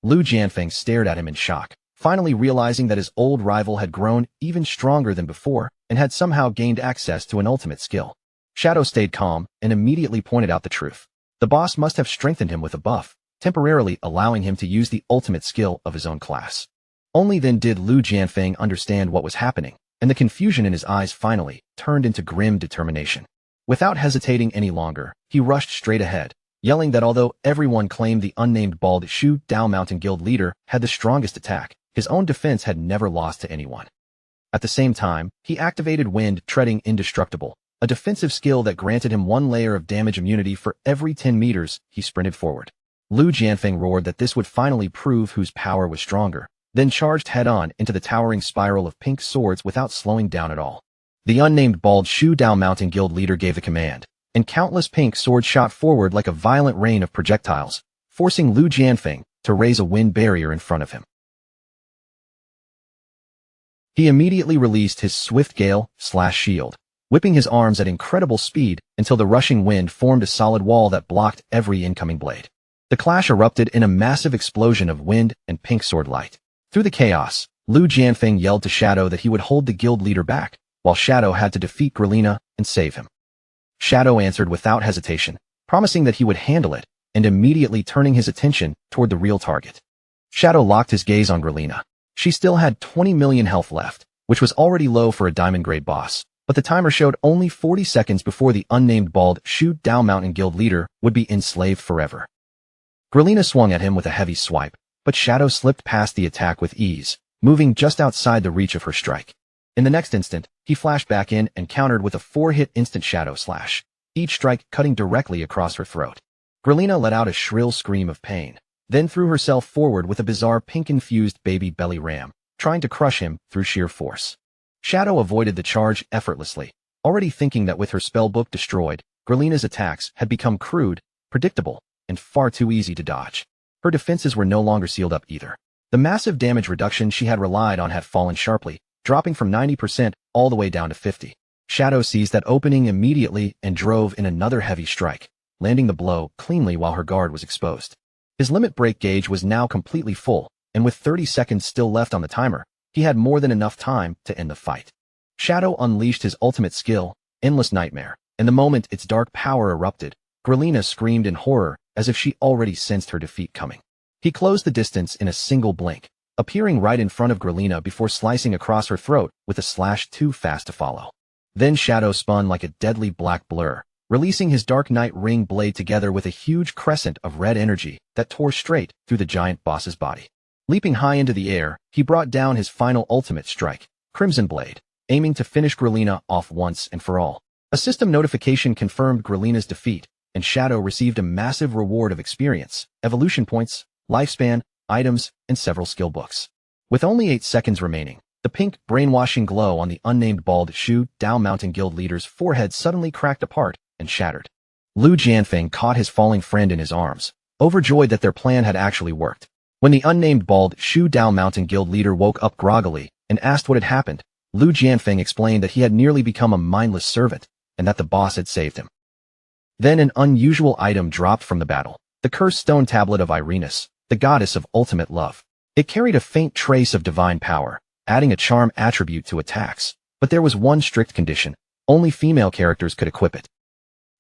Lu Jianfeng stared at him in shock, finally realizing that his old rival had grown even stronger than before and had somehow gained access to an ultimate skill. Shadow stayed calm and immediately pointed out the truth. The boss must have strengthened him with a buff, temporarily allowing him to use the ultimate skill of his own class. Only then did Lu Jianfeng understand what was happening, and the confusion in his eyes finally turned into grim determination. Without hesitating any longer, he rushed straight ahead, yelling that although everyone claimed the unnamed bald Shu Dao Mountain Guild leader had the strongest attack, his own defense had never lost to anyone. At the same time, he activated Wind Treading Indestructible, a defensive skill that granted him 1 layer of damage immunity for every 10 meters he sprinted forward. Lu Jianfeng roared that this would finally prove whose power was stronger, then charged head-on into the towering spiral of pink swords without slowing down at all. The unnamed bald Shu Dao Mountain Guild leader gave the command, and countless pink swords shot forward like a violent rain of projectiles, forcing Lu Jianfeng to raise a wind barrier in front of him. He immediately released his swift gale/shield, whipping his arms at incredible speed until the rushing wind formed a solid wall that blocked every incoming blade. The clash erupted in a massive explosion of wind and pink sword light. Through the chaos, Lu Jianfeng yelled to Shadow that he would hold the guild leader back, while Shadow had to defeat Grelina and save him. Shadow answered without hesitation, promising that he would handle it, and immediately turning his attention toward the real target. Shadow locked his gaze on Grelina. She still had 20 million health left, which was already low for a diamond-grade boss, but the timer showed only 40 seconds before the unnamed bald Shu Dao Mountain Guild leader would be enslaved forever. Grelina swung at him with a heavy swipe, but Shadow slipped past the attack with ease, moving just outside the reach of her strike. In the next instant, he flashed back in and countered with a 4-hit instant Shadow Slash, each strike cutting directly across her throat. Grelina let out a shrill scream of pain, then threw herself forward with a bizarre pink-infused baby belly ram, trying to crush him through sheer force. Shadow avoided the charge effortlessly, already thinking that with her spellbook destroyed, Grelina's attacks had become crude, predictable, and far too easy to dodge. Her defenses were no longer sealed up either. The massive damage reduction she had relied on had fallen sharply, dropping from 90% all the way down to 50%. Shadow seized that opening immediately and drove in another heavy strike, landing the blow cleanly while her guard was exposed. His limit break gauge was now completely full, and with 30 seconds still left on the timer, he had more than enough time to end the fight. Shadow unleashed his ultimate skill, Endless Nightmare, and the moment its dark power erupted, Grelina screamed in horror as if she already sensed her defeat coming. He closed the distance in a single blink, appearing right in front of Grelina before slicing across her throat with a slash too fast to follow. Then Shadow spun like a deadly black blur, releasing his Dark Knight ring blade together with a huge crescent of red energy that tore straight through the giant boss's body. Leaping high into the air, he brought down his final ultimate strike, Crimson Blade, aiming to finish Grelina off once and for all. A system notification confirmed Grelina's defeat, and Shadow received a massive reward of experience, evolution points, lifespan, items, and several skill books. With only 8 seconds remaining, the pink, brainwashing glow on the unnamed bald Shu Dao Mountain Guild leader's forehead suddenly cracked apart and shattered. Lu Jianfeng caught his falling friend in his arms, overjoyed that their plan had actually worked. When the unnamed bald Shu Dao Mountain Guild leader woke up groggily and asked what had happened, Lu Jianfeng explained that he had nearly become a mindless servant and that the boss had saved him. Then an unusual item dropped from the battle, the cursed stone tablet of Irenas, the goddess of ultimate love. It carried a faint trace of divine power, adding a charm attribute to attacks, but there was one strict condition: only female characters could equip it.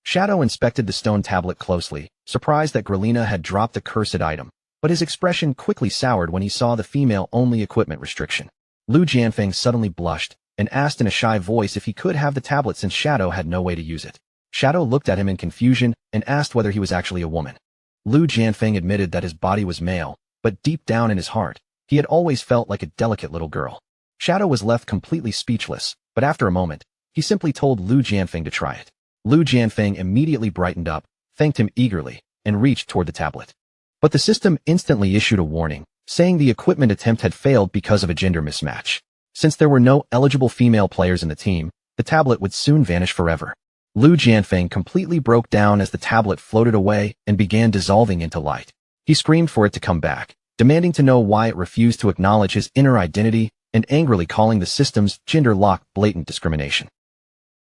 Shadow inspected the stone tablet closely, surprised that Grelina had dropped the cursed item, but his expression quickly soured when he saw the female-only equipment restriction. Lu Jianfeng suddenly blushed and asked in a shy voice if he could have the tablet since Shadow had no way to use it. Shadow looked at him in confusion and asked whether he was actually a woman. Lu Jianfeng admitted that his body was male, but deep down in his heart, he had always felt like a delicate little girl. Shadow was left completely speechless, but after a moment, he simply told Lu Jianfeng to try it. Lu Jianfeng immediately brightened up, thanked him eagerly, and reached toward the tablet. But the system instantly issued a warning, saying the equipment attempt had failed because of a gender mismatch. Since there were no eligible female players in the team, the tablet would soon vanish forever. Lu Jianfeng completely broke down as the tablet floated away and began dissolving into light. He screamed for it to come back, demanding to know why it refused to acknowledge his inner identity and angrily calling the system's gender-lock blatant discrimination.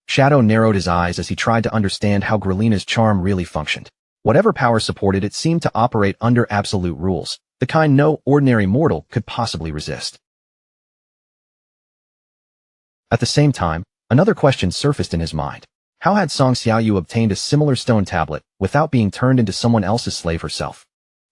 Shadow narrowed his eyes as he tried to understand how Grelina's charm really functioned. Whatever power supported it seemed to operate under absolute rules, the kind no ordinary mortal could possibly resist. At the same time, another question surfaced in his mind. How had Song Xiaoyu obtained a similar stone tablet without being turned into someone else's slave herself?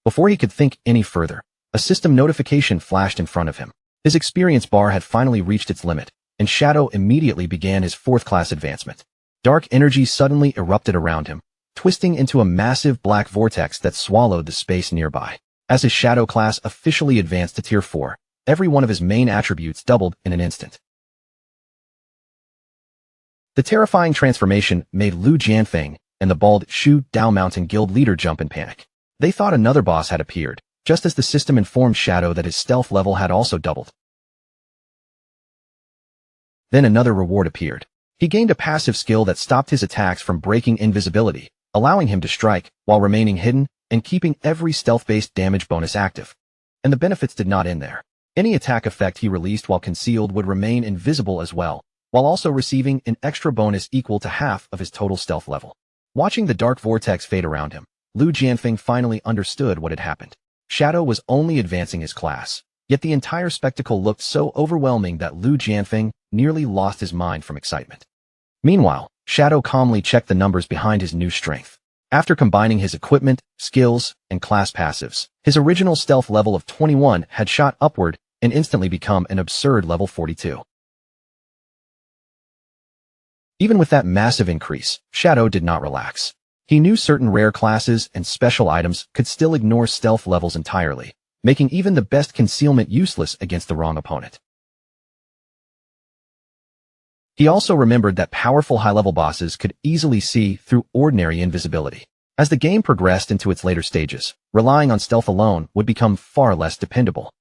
Before he could think any further, a system notification flashed in front of him. His experience bar had finally reached its limit, and Shadow immediately began his 4th-class advancement. Dark energy suddenly erupted around him, twisting into a massive black vortex that swallowed the space nearby. As his Shadow class officially advanced to Tier 4, every one of his main attributes doubled in an instant. The terrifying transformation made Lu Jianfeng and the bald Shu Dao Mountain Guild leader jump in panic. They thought another boss had appeared, just as the system informed Shadow that his stealth level had also doubled. Then another reward appeared. He gained a passive skill that stopped his attacks from breaking invisibility, allowing him to strike while remaining hidden and keeping every stealth-based damage bonus active. And the benefits did not end there. Any attack effect he released while concealed would remain invisible as well, while also receiving an extra bonus equal to half of his total stealth level. Watching the dark vortex fade around him, Lu Jianfeng finally understood what had happened. Shadow was only advancing his class, yet the entire spectacle looked so overwhelming that Lu Jianfeng nearly lost his mind from excitement. Meanwhile, Shadow calmly checked the numbers behind his new strength. After combining his equipment, skills, and class passives, his original stealth level of 21 had shot upward and instantly become an absurd level 42. Even with that massive increase, Shadow did not relax. He knew certain rare classes and special items could still ignore stealth levels entirely, making even the best concealment useless against the wrong opponent. He also remembered that powerful high-level bosses could easily see through ordinary invisibility. As the game progressed into its later stages, relying on stealth alone would become far less dependable.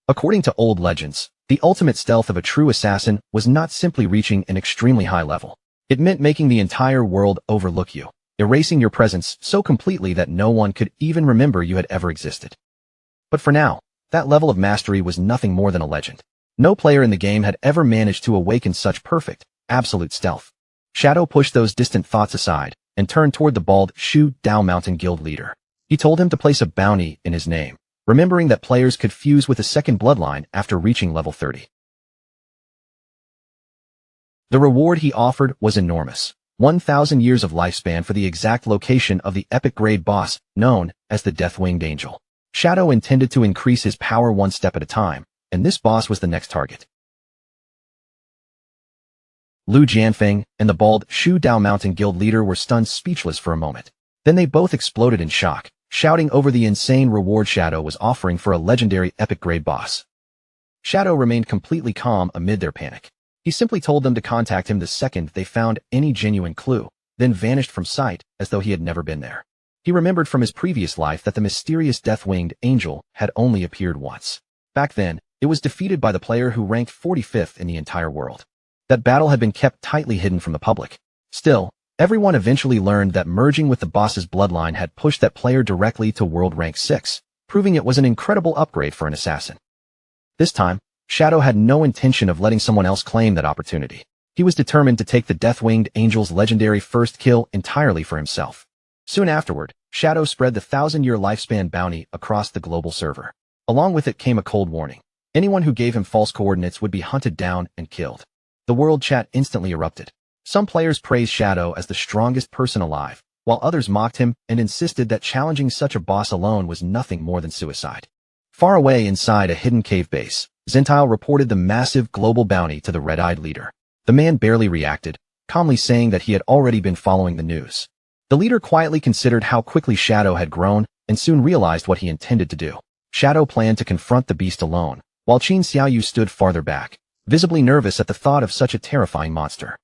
According to old legends, the ultimate stealth of a true assassin was not simply reaching an extremely high level. It meant making the entire world overlook you, erasing your presence so completely that no one could even remember you had ever existed. But for now, that level of mastery was nothing more than a legend. No player in the game had ever managed to awaken such perfect, absolute stealth. Shadow pushed those distant thoughts aside and turned toward the bald Shu Dao Mountain Guild leader. He told him to place a bounty in his name, remembering that players could fuse with a second bloodline after reaching level 30. The reward he offered was enormous. 1,000 years of lifespan for the exact location of the epic grade boss known as the Death-Winged Angel. Shadow intended to increase his power one step at a time, and this boss was the next target. Lu Jianfeng and the bald Shu Dao Mountain Guild leader were stunned speechless for a moment. Then they both exploded in shock, shouting over the insane reward Shadow was offering for a legendary epic grade boss. Shadow remained completely calm amid their panic. He simply told them to contact him the second they found any genuine clue, then vanished from sight as though he had never been there. He remembered from his previous life that the mysterious Death-Winged Angel had only appeared once. Back then, it was defeated by the player who ranked 45th in the entire world. That battle had been kept tightly hidden from the public. Still, everyone eventually learned that merging with the boss's bloodline had pushed that player directly to world rank 6, proving it was an incredible upgrade for an assassin. This time, Shadow had no intention of letting someone else claim that opportunity. He was determined to take the Death-Winged Angel's legendary first kill entirely for himself. Soon afterward, Shadow spread the 1,000-year lifespan bounty across the global server. Along with it came a cold warning. Anyone who gave him false coordinates would be hunted down and killed. The world chat instantly erupted. Some players praised Shadow as the strongest person alive, while others mocked him and insisted that challenging such a boss alone was nothing more than suicide. Far away inside a hidden cave base, Zentile reported the massive global bounty to the red-eyed leader. The man barely reacted, calmly saying that he had already been following the news. The leader quietly considered how quickly Shadow had grown and soon realized what he intended to do. Shadow planned to confront the beast alone, while Qin Xiaoyu stood farther back, visibly nervous at the thought of such a terrifying monster.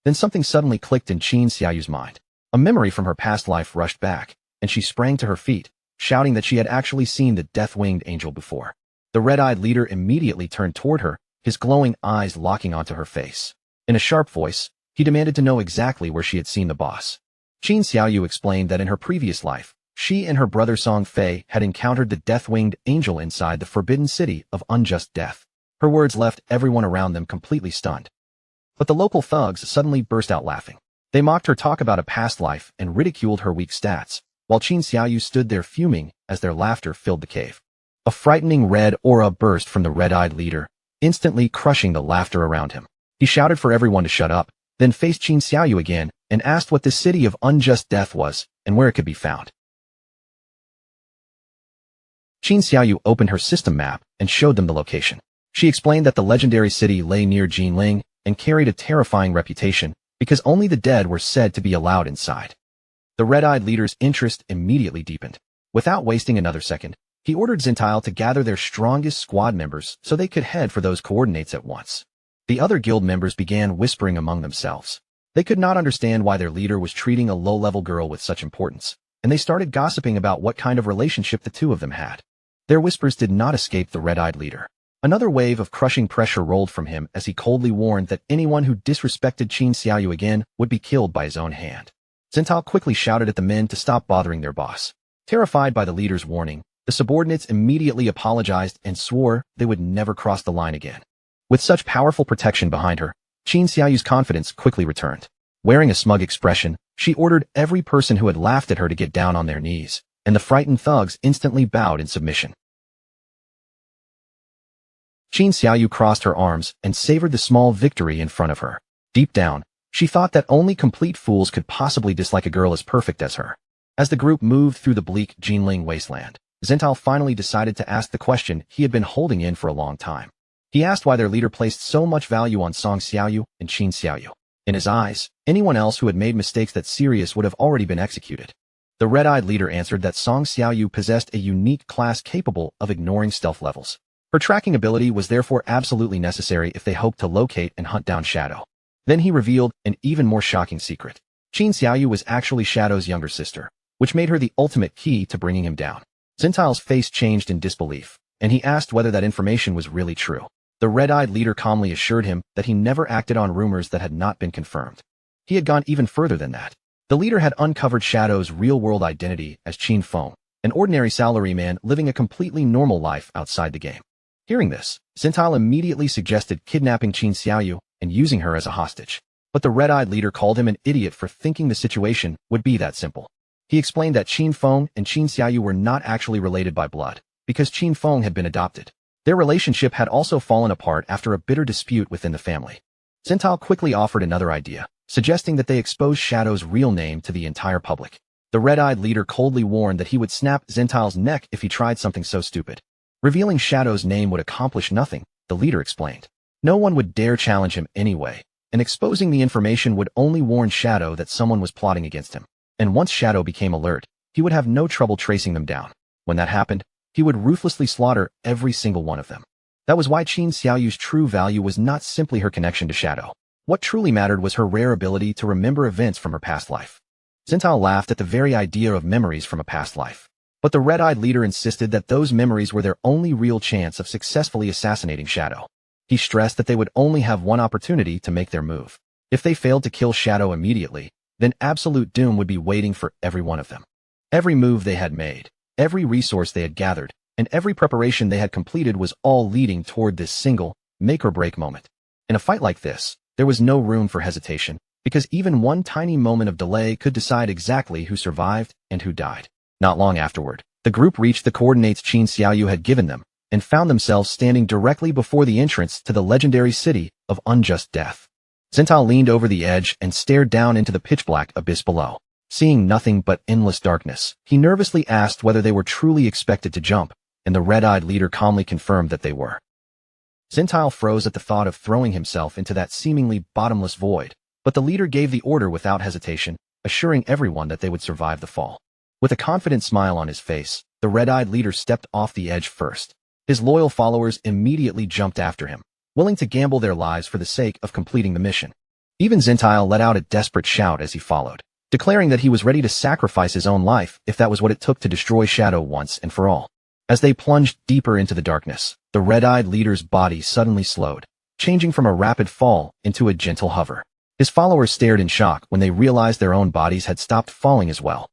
Then something suddenly clicked in Qin Xiaoyu's mind. A memory from her past life rushed back, and she sprang to her feet, shouting that she had actually seen the Death-Winged Angel before. The red-eyed leader immediately turned toward her, his glowing eyes locking onto her face. In a sharp voice, he demanded to know exactly where she had seen the boss. Qin Xiaoyu explained that in her previous life, she and her brother Song Fei had encountered the Death-Winged Angel inside the forbidden city of unjust death. Her words left everyone around them completely stunned. But the local thugs suddenly burst out laughing. They mocked her talk about a past life and ridiculed her weak stats, while Qin Xiaoyu stood there fuming as their laughter filled the cave. A frightening red aura burst from the red-eyed leader, instantly crushing the laughter around him. He shouted for everyone to shut up, then faced Qin Xiaoyu again and asked what this city of unjust death was and where it could be found. Qin Xiaoyu opened her system map and showed them the location. She explained that the legendary city lay near Jinling and carried a terrifying reputation because only the dead were said to be allowed inside. The red-eyed leader's interest immediately deepened. Without wasting another second, he ordered Zentile to gather their strongest squad members so they could head for those coordinates at once. The other guild members began whispering among themselves. They could not understand why their leader was treating a low-level girl with such importance, and they started gossiping about what kind of relationship the two of them had. Their whispers did not escape the red-eyed leader. Another wave of crushing pressure rolled from him as he coldly warned that anyone who disrespected Qin Xiaoyu again would be killed by his own hand. Zhentao quickly shouted at the men to stop bothering their boss. Terrified by the leader's warning, the subordinates immediately apologized and swore they would never cross the line again. With such powerful protection behind her, Qin Xiaoyu's confidence quickly returned. Wearing a smug expression, she ordered every person who had laughed at her to get down on their knees, and the frightened thugs instantly bowed in submission. Qin Xiaoyu crossed her arms and savored the small victory in front of her. Deep down, she thought that only complete fools could possibly dislike a girl as perfect as her. As the group moved through the bleak Jinling wasteland, Zhentao finally decided to ask the question he had been holding in for a long time. He asked why their leader placed so much value on Song Xiaoyu and Qin Xiaoyu. In his eyes, anyone else who had made mistakes that serious would have already been executed. The red-eyed leader answered that Song Xiaoyu possessed a unique class capable of ignoring stealth levels. Her tracking ability was therefore absolutely necessary if they hoped to locate and hunt down Shadow. Then he revealed an even more shocking secret. Qin Xiaoyu was actually Shadow's younger sister, which made her the ultimate key to bringing him down. Zhentao's face changed in disbelief, and he asked whether that information was really true. The red-eyed leader calmly assured him that he never acted on rumors that had not been confirmed. He had gone even further than that. The leader had uncovered Shadow's real-world identity as Qin Feng, an ordinary salaryman living a completely normal life outside the game. Hearing this, Zhentao immediately suggested kidnapping Qin Xiaoyu and using her as a hostage. But the red-eyed leader called him an idiot for thinking the situation would be that simple. He explained that Qin Feng and Qin Xiaoyu were not actually related by blood, because Qin Feng had been adopted. Their relationship had also fallen apart after a bitter dispute within the family. Zhentao quickly offered another idea, suggesting that they expose Shadow's real name to the entire public. The red-eyed leader coldly warned that he would snap Zhentao's neck if he tried something so stupid. Revealing Shadow's name would accomplish nothing, the leader explained. No one would dare challenge him anyway, and exposing the information would only warn Shadow that someone was plotting against him. And once Shadow became alert, he would have no trouble tracing them down. When that happened, he would ruthlessly slaughter every single one of them. That was why Qin Xiaoyu's true value was not simply her connection to Shadow. What truly mattered was her rare ability to remember events from her past life. Zhentao laughed at the very idea of memories from a past life. But the red-eyed leader insisted that those memories were their only real chance of successfully assassinating Shadow. He stressed that they would only have one opportunity to make their move. If they failed to kill Shadow immediately, then absolute doom would be waiting for every one of them. Every move they had made, every resource they had gathered, and every preparation they had completed was all leading toward this single, make-or-break moment. In a fight like this, there was no room for hesitation, because even one tiny moment of delay could decide exactly who survived and who died. Not long afterward, the group reached the coordinates Qin Xiaoyu had given them, and found themselves standing directly before the entrance to the legendary city of unjust death. Zhentao leaned over the edge and stared down into the pitch-black abyss below. Seeing nothing but endless darkness, he nervously asked whether they were truly expected to jump, and the red-eyed leader calmly confirmed that they were. Zhentao froze at the thought of throwing himself into that seemingly bottomless void, but the leader gave the order without hesitation, assuring everyone that they would survive the fall. With a confident smile on his face, the red-eyed leader stepped off the edge first. His loyal followers immediately jumped after him, willing to gamble their lives for the sake of completing the mission. Even Zhentao let out a desperate shout as he followed, declaring that he was ready to sacrifice his own life if that was what it took to destroy Shadow once and for all. As they plunged deeper into the darkness, the red-eyed leader's body suddenly slowed, changing from a rapid fall into a gentle hover. His followers stared in shock when they realized their own bodies had stopped falling as well.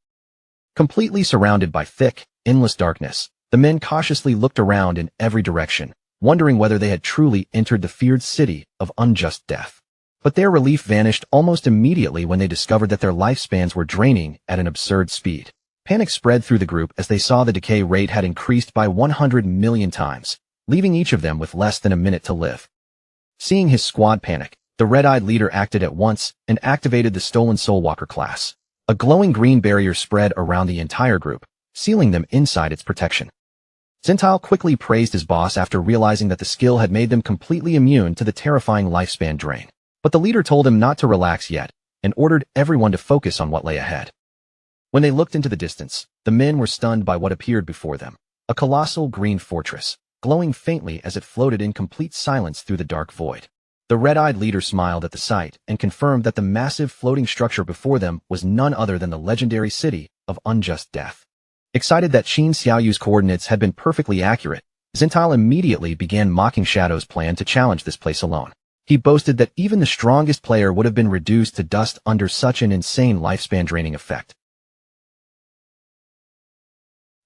Completely surrounded by thick, endless darkness, the men cautiously looked around in every direction, wondering whether they had truly entered the feared city of unjust death. But their relief vanished almost immediately when they discovered that their lifespans were draining at an absurd speed. Panic spread through the group as they saw the decay rate had increased by 100 million times, leaving each of them with less than a minute to live. Seeing his squad panic, the red-eyed leader acted at once and activated the Stolen Soulwalker class. A glowing green barrier spread around the entire group, sealing them inside its protection. Zhentao quickly praised his boss after realizing that the skill had made them completely immune to the terrifying lifespan drain. But the leader told him not to relax yet, and ordered everyone to focus on what lay ahead. When they looked into the distance, the men were stunned by what appeared before them. A colossal green fortress, glowing faintly as it floated in complete silence through the dark void. The red-eyed leader smiled at the sight and confirmed that the massive floating structure before them was none other than the legendary city of unjust death. Excited that Qin Xiaoyu's coordinates had been perfectly accurate, Xintile immediately began mocking Shadow's plan to challenge this place alone. He boasted that even the strongest player would have been reduced to dust under such an insane lifespan-draining effect.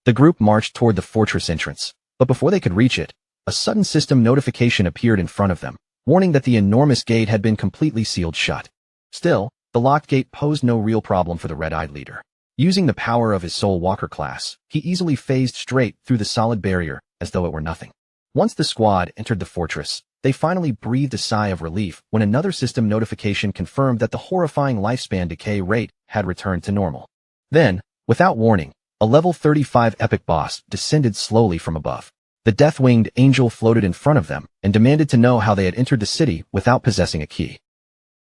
The group marched toward the fortress entrance, but before they could reach it, a sudden system notification appeared in front of them, warning that the enormous gate had been completely sealed shut. Still, the locked gate posed no real problem for the red-eyed leader. Using the power of his Soul Walker class, he easily phased straight through the solid barrier as though it were nothing. Once the squad entered the fortress, they finally breathed a sigh of relief when another system notification confirmed that the horrifying lifespan decay rate had returned to normal. Then, without warning, a level 35 epic boss descended slowly from above. The death-winged angel floated in front of them and demanded to know how they had entered the city without possessing a key.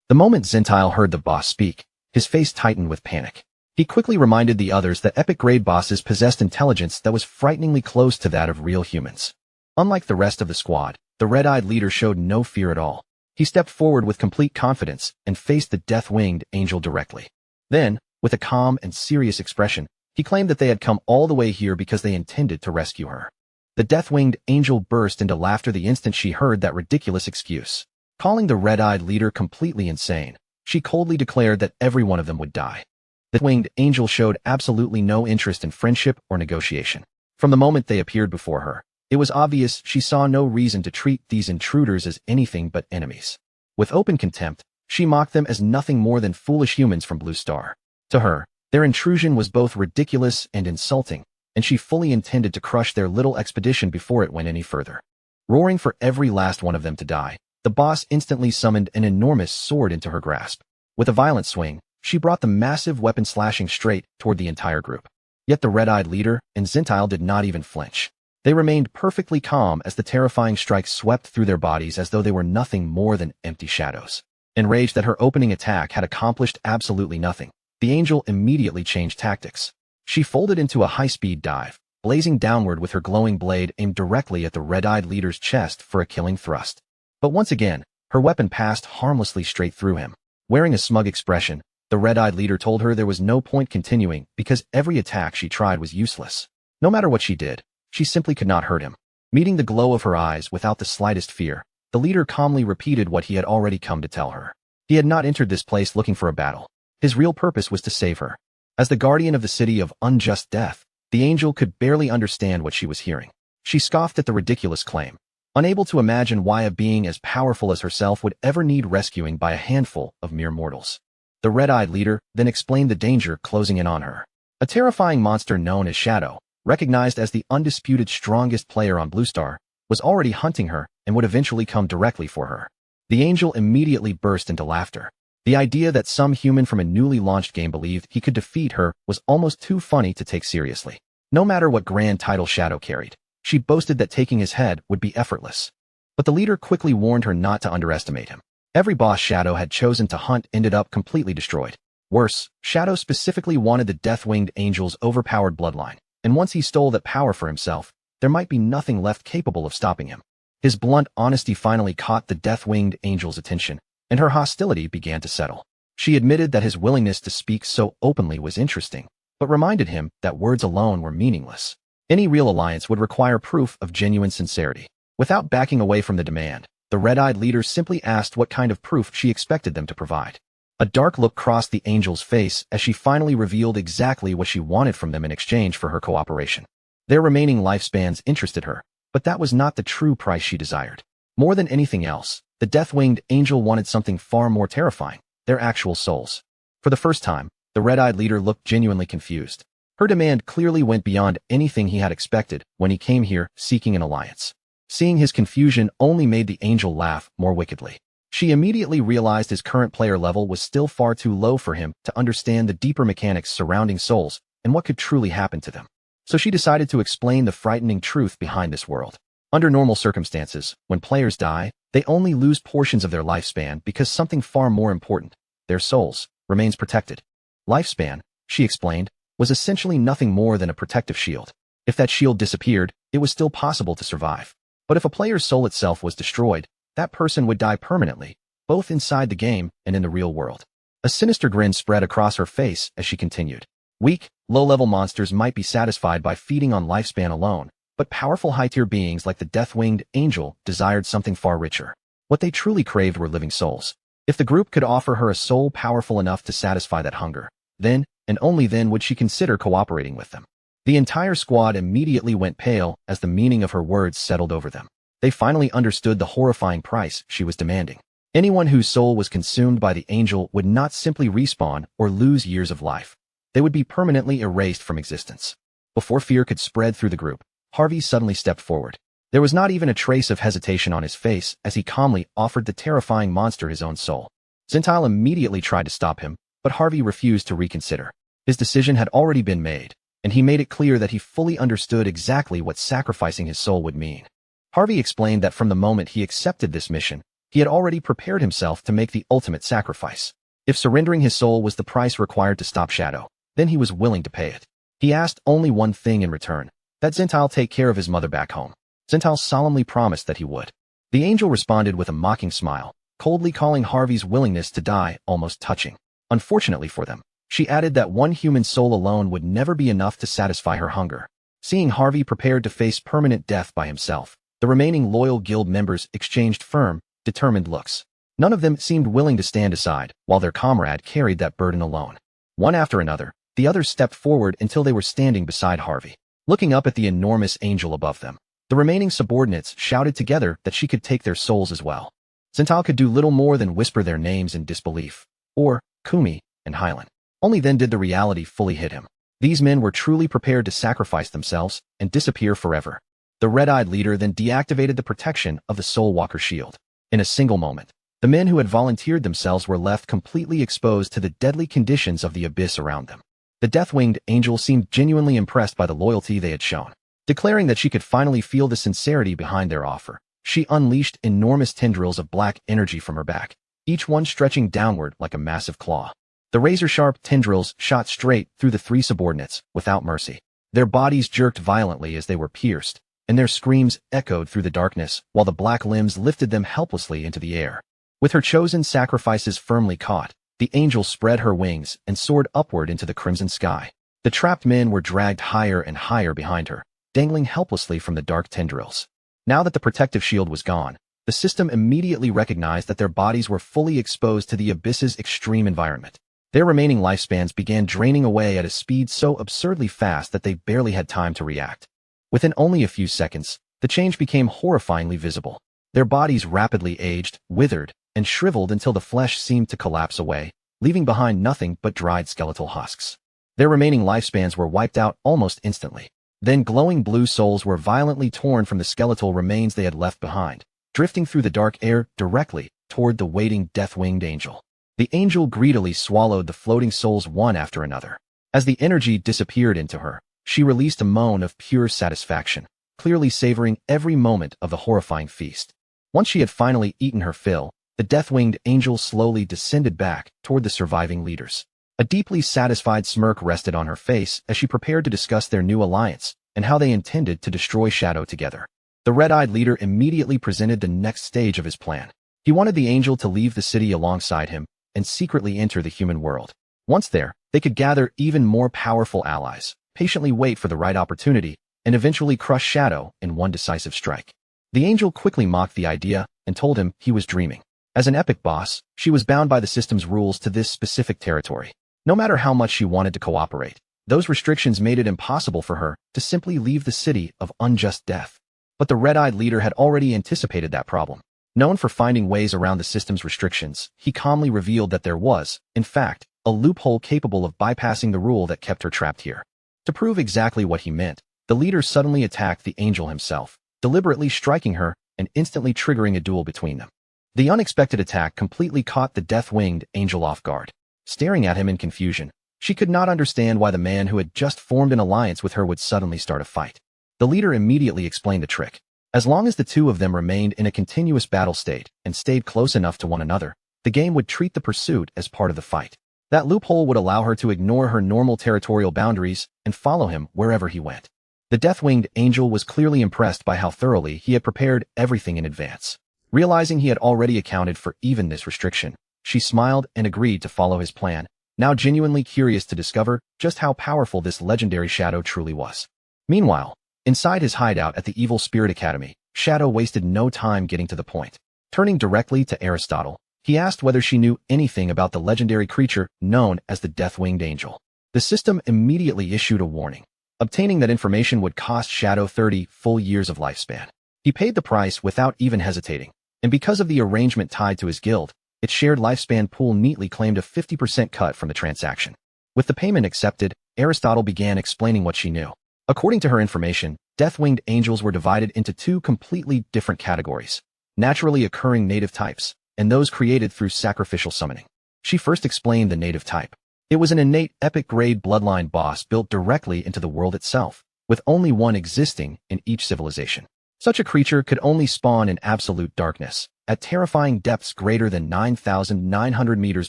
The moment Xintile heard the boss speak, his face tightened with panic. He quickly reminded the others that epic-grade bosses possessed intelligence that was frighteningly close to that of real humans. Unlike the rest of the squad, the red-eyed leader showed no fear at all. He stepped forward with complete confidence and faced the death-winged angel directly. Then, with a calm and serious expression, he claimed that they had come all the way here because they intended to rescue her. The death-winged angel burst into laughter the instant she heard that ridiculous excuse. Calling the red-eyed leader completely insane, she coldly declared that every one of them would die. The winged angel showed absolutely no interest in friendship or negotiation. From the moment they appeared before her, it was obvious she saw no reason to treat these intruders as anything but enemies. With open contempt, she mocked them as nothing more than foolish humans from Blue Star. To her, their intrusion was both ridiculous and insulting, and she fully intended to crush their little expedition before it went any further. Roaring for every last one of them to die, the boss instantly summoned an enormous sword into her grasp. With a violent swing, she brought the massive weapon slashing straight toward the entire group. Yet the red-eyed leader and Xintile did not even flinch. They remained perfectly calm as the terrifying strike swept through their bodies as though they were nothing more than empty shadows. Enraged that her opening attack had accomplished absolutely nothing, the angel immediately changed tactics. She folded into a high-speed dive, blazing downward with her glowing blade aimed directly at the red-eyed leader's chest for a killing thrust. But once again, her weapon passed harmlessly straight through him. Wearing a smug expression, the red-eyed leader told her there was no point continuing because every attack she tried was useless. No matter what she did, she simply could not hurt him. Meeting the glow of her eyes without the slightest fear, the leader calmly repeated what he had already come to tell her. He had not entered this place looking for a battle. His real purpose was to save her. As the guardian of the city of unjust death, the angel could barely understand what she was hearing. She scoffed at the ridiculous claim, unable to imagine why a being as powerful as herself would ever need rescuing by a handful of mere mortals. The red-eyed leader then explained the danger closing in on her. A terrifying monster known as Shadow, recognized as the undisputed strongest player on Blue Star, was already hunting her and would eventually come directly for her. The angel immediately burst into laughter. The idea that some human from a newly launched game believed he could defeat her was almost too funny to take seriously. No matter what grand title Shadow carried, she boasted that taking his head would be effortless. But the leader quickly warned her not to underestimate him. Every boss Shadow had chosen to hunt ended up completely destroyed. Worse, Shadow specifically wanted the death-winged angel's overpowered bloodline, and once he stole that power for himself, there might be nothing left capable of stopping him. His blunt honesty finally caught the death-winged angel's attention, and her hostility began to settle. She admitted that his willingness to speak so openly was interesting, but reminded him that words alone were meaningless. Any real alliance would require proof of genuine sincerity. Without backing away from the demand, the red-eyed leader simply asked what kind of proof she expected them to provide. A dark look crossed the angel's face as she finally revealed exactly what she wanted from them in exchange for her cooperation. Their remaining lifespans interested her, but that was not the true price she desired. More than anything else, the death-winged angel wanted something far more terrifying, their actual souls. For the first time, the red-eyed leader looked genuinely confused. Her demand clearly went beyond anything he had expected when he came here seeking an alliance. Seeing his confusion only made the angel laugh more wickedly. She immediately realized his current player level was still far too low for him to understand the deeper mechanics surrounding souls and what could truly happen to them. So she decided to explain the frightening truth behind this world. Under normal circumstances, when players die, they only lose portions of their lifespan because something far more important, their souls, remains protected. Lifespan, she explained, was essentially nothing more than a protective shield. If that shield disappeared, it was still possible to survive. But if a player's soul itself was destroyed, that person would die permanently, both inside the game and in the real world. A sinister grin spread across her face as she continued. Weak, low-level monsters might be satisfied by feeding on lifespan alone, but powerful high-tier beings like the death-winged angel desired something far richer. What they truly craved were living souls. If the group could offer her a soul powerful enough to satisfy that hunger, then, and only then, would she consider cooperating with them. The entire squad immediately went pale as the meaning of her words settled over them. They finally understood the horrifying price she was demanding. Anyone whose soul was consumed by the angel would not simply respawn or lose years of life. They would be permanently erased from existence. Before fear could spread through the group, Harvey suddenly stepped forward. There was not even a trace of hesitation on his face as he calmly offered the terrifying monster his own soul. Zintal immediately tried to stop him, but Harvey refused to reconsider. His decision had already been made, and he made it clear that he fully understood exactly what sacrificing his soul would mean. Harvey explained that from the moment he accepted this mission, he had already prepared himself to make the ultimate sacrifice. If surrendering his soul was the price required to stop Shadow, then he was willing to pay it. He asked only one thing in return, that Zintal take care of his mother back home. Zintal solemnly promised that he would. The angel responded with a mocking smile, coldly calling Harvey's willingness to die almost touching. Unfortunately for them, she added that one human soul alone would never be enough to satisfy her hunger. Seeing Harvey prepared to face permanent death by himself, the remaining loyal guild members exchanged firm, determined looks. None of them seemed willing to stand aside, while their comrade carried that burden alone. One after another, the others stepped forward until they were standing beside Harvey, looking up at the enormous angel above them. The remaining subordinates shouted together that she could take their souls as well. Zintal could do little more than whisper their names in disbelief, or Kumi and Hylan. Only then did the reality fully hit him. These men were truly prepared to sacrifice themselves and disappear forever. The red-eyed leader then deactivated the protection of the Soul Walker shield. In a single moment, the men who had volunteered themselves were left completely exposed to the deadly conditions of the abyss around them. The death-winged angel seemed genuinely impressed by the loyalty they had shown. Declaring that she could finally feel the sincerity behind their offer, she unleashed enormous tendrils of black energy from her back, each one stretching downward like a massive claw. The razor-sharp tendrils shot straight through the three subordinates, without mercy. Their bodies jerked violently as they were pierced, and their screams echoed through the darkness while the black limbs lifted them helplessly into the air. With her chosen sacrifices firmly caught, the angel spread her wings and soared upward into the crimson sky. The trapped men were dragged higher and higher behind her, dangling helplessly from the dark tendrils. Now that the protective shield was gone, the system immediately recognized that their bodies were fully exposed to the abyss's extreme environment. Their remaining lifespans began draining away at a speed so absurdly fast that they barely had time to react. Within only a few seconds, the change became horrifyingly visible. Their bodies rapidly aged, withered, and shriveled until the flesh seemed to collapse away, leaving behind nothing but dried skeletal husks. Their remaining lifespans were wiped out almost instantly. Then glowing blue souls were violently torn from the skeletal remains they had left behind, drifting through the dark air directly toward the waiting death-winged angel. The angel greedily swallowed the floating souls one after another. As the energy disappeared into her, she released a moan of pure satisfaction, clearly savoring every moment of the horrifying feast. Once she had finally eaten her fill, the death-winged angel slowly descended back toward the surviving leaders. A deeply satisfied smirk rested on her face as she prepared to discuss their new alliance and how they intended to destroy Shadow together. The red-eyed leader immediately presented the next stage of his plan. He wanted the angel to leave the city alongside him and secretly enter the human world. Once there, they could gather even more powerful allies, patiently wait for the right opportunity, and eventually crush Shadow in one decisive strike. The angel quickly mocked the idea and told him he was dreaming. As an epic boss, she was bound by the system's rules to this specific territory. No matter how much she wanted to cooperate, those restrictions made it impossible for her to simply leave the city of unjust death. But the red-eyed leader had already anticipated that problem. Known for finding ways around the system's restrictions, he calmly revealed that there was, in fact, a loophole capable of bypassing the rule that kept her trapped here. To prove exactly what he meant, the leader suddenly attacked the angel himself, deliberately striking her and instantly triggering a duel between them. The unexpected attack completely caught the death-winged angel off guard. Staring at him in confusion, she could not understand why the man who had just formed an alliance with her would suddenly start a fight. The leader immediately explained the trick. As long as the two of them remained in a continuous battle state and stayed close enough to one another, the game would treat the pursuit as part of the fight. That loophole would allow her to ignore her normal territorial boundaries and follow him wherever he went. The death-winged angel was clearly impressed by how thoroughly he had prepared everything in advance. Realizing he had already accounted for even this restriction, she smiled and agreed to follow his plan, now genuinely curious to discover just how powerful this legendary Shadow truly was. Meanwhile, inside his hideout at the Evil Spirit Academy, Shadow wasted no time getting to the point. Turning directly to Aristotle, he asked whether she knew anything about the legendary creature known as the Death-Winged Angel. The system immediately issued a warning. Obtaining that information would cost Shadow 30 full years of lifespan. He paid the price without even hesitating, and because of the arrangement tied to his guild, its shared lifespan pool neatly claimed a 50% cut from the transaction. With the payment accepted, Aristotle began explaining what she knew. According to her information, Death-Winged Angels were divided into two completely different categories: naturally occurring native types, and those created through sacrificial summoning. She first explained the native type. It was an innate epic-grade bloodline boss built directly into the world itself, with only one existing in each civilization. Such a creature could only spawn in absolute darkness, at terrifying depths greater than 9,900 meters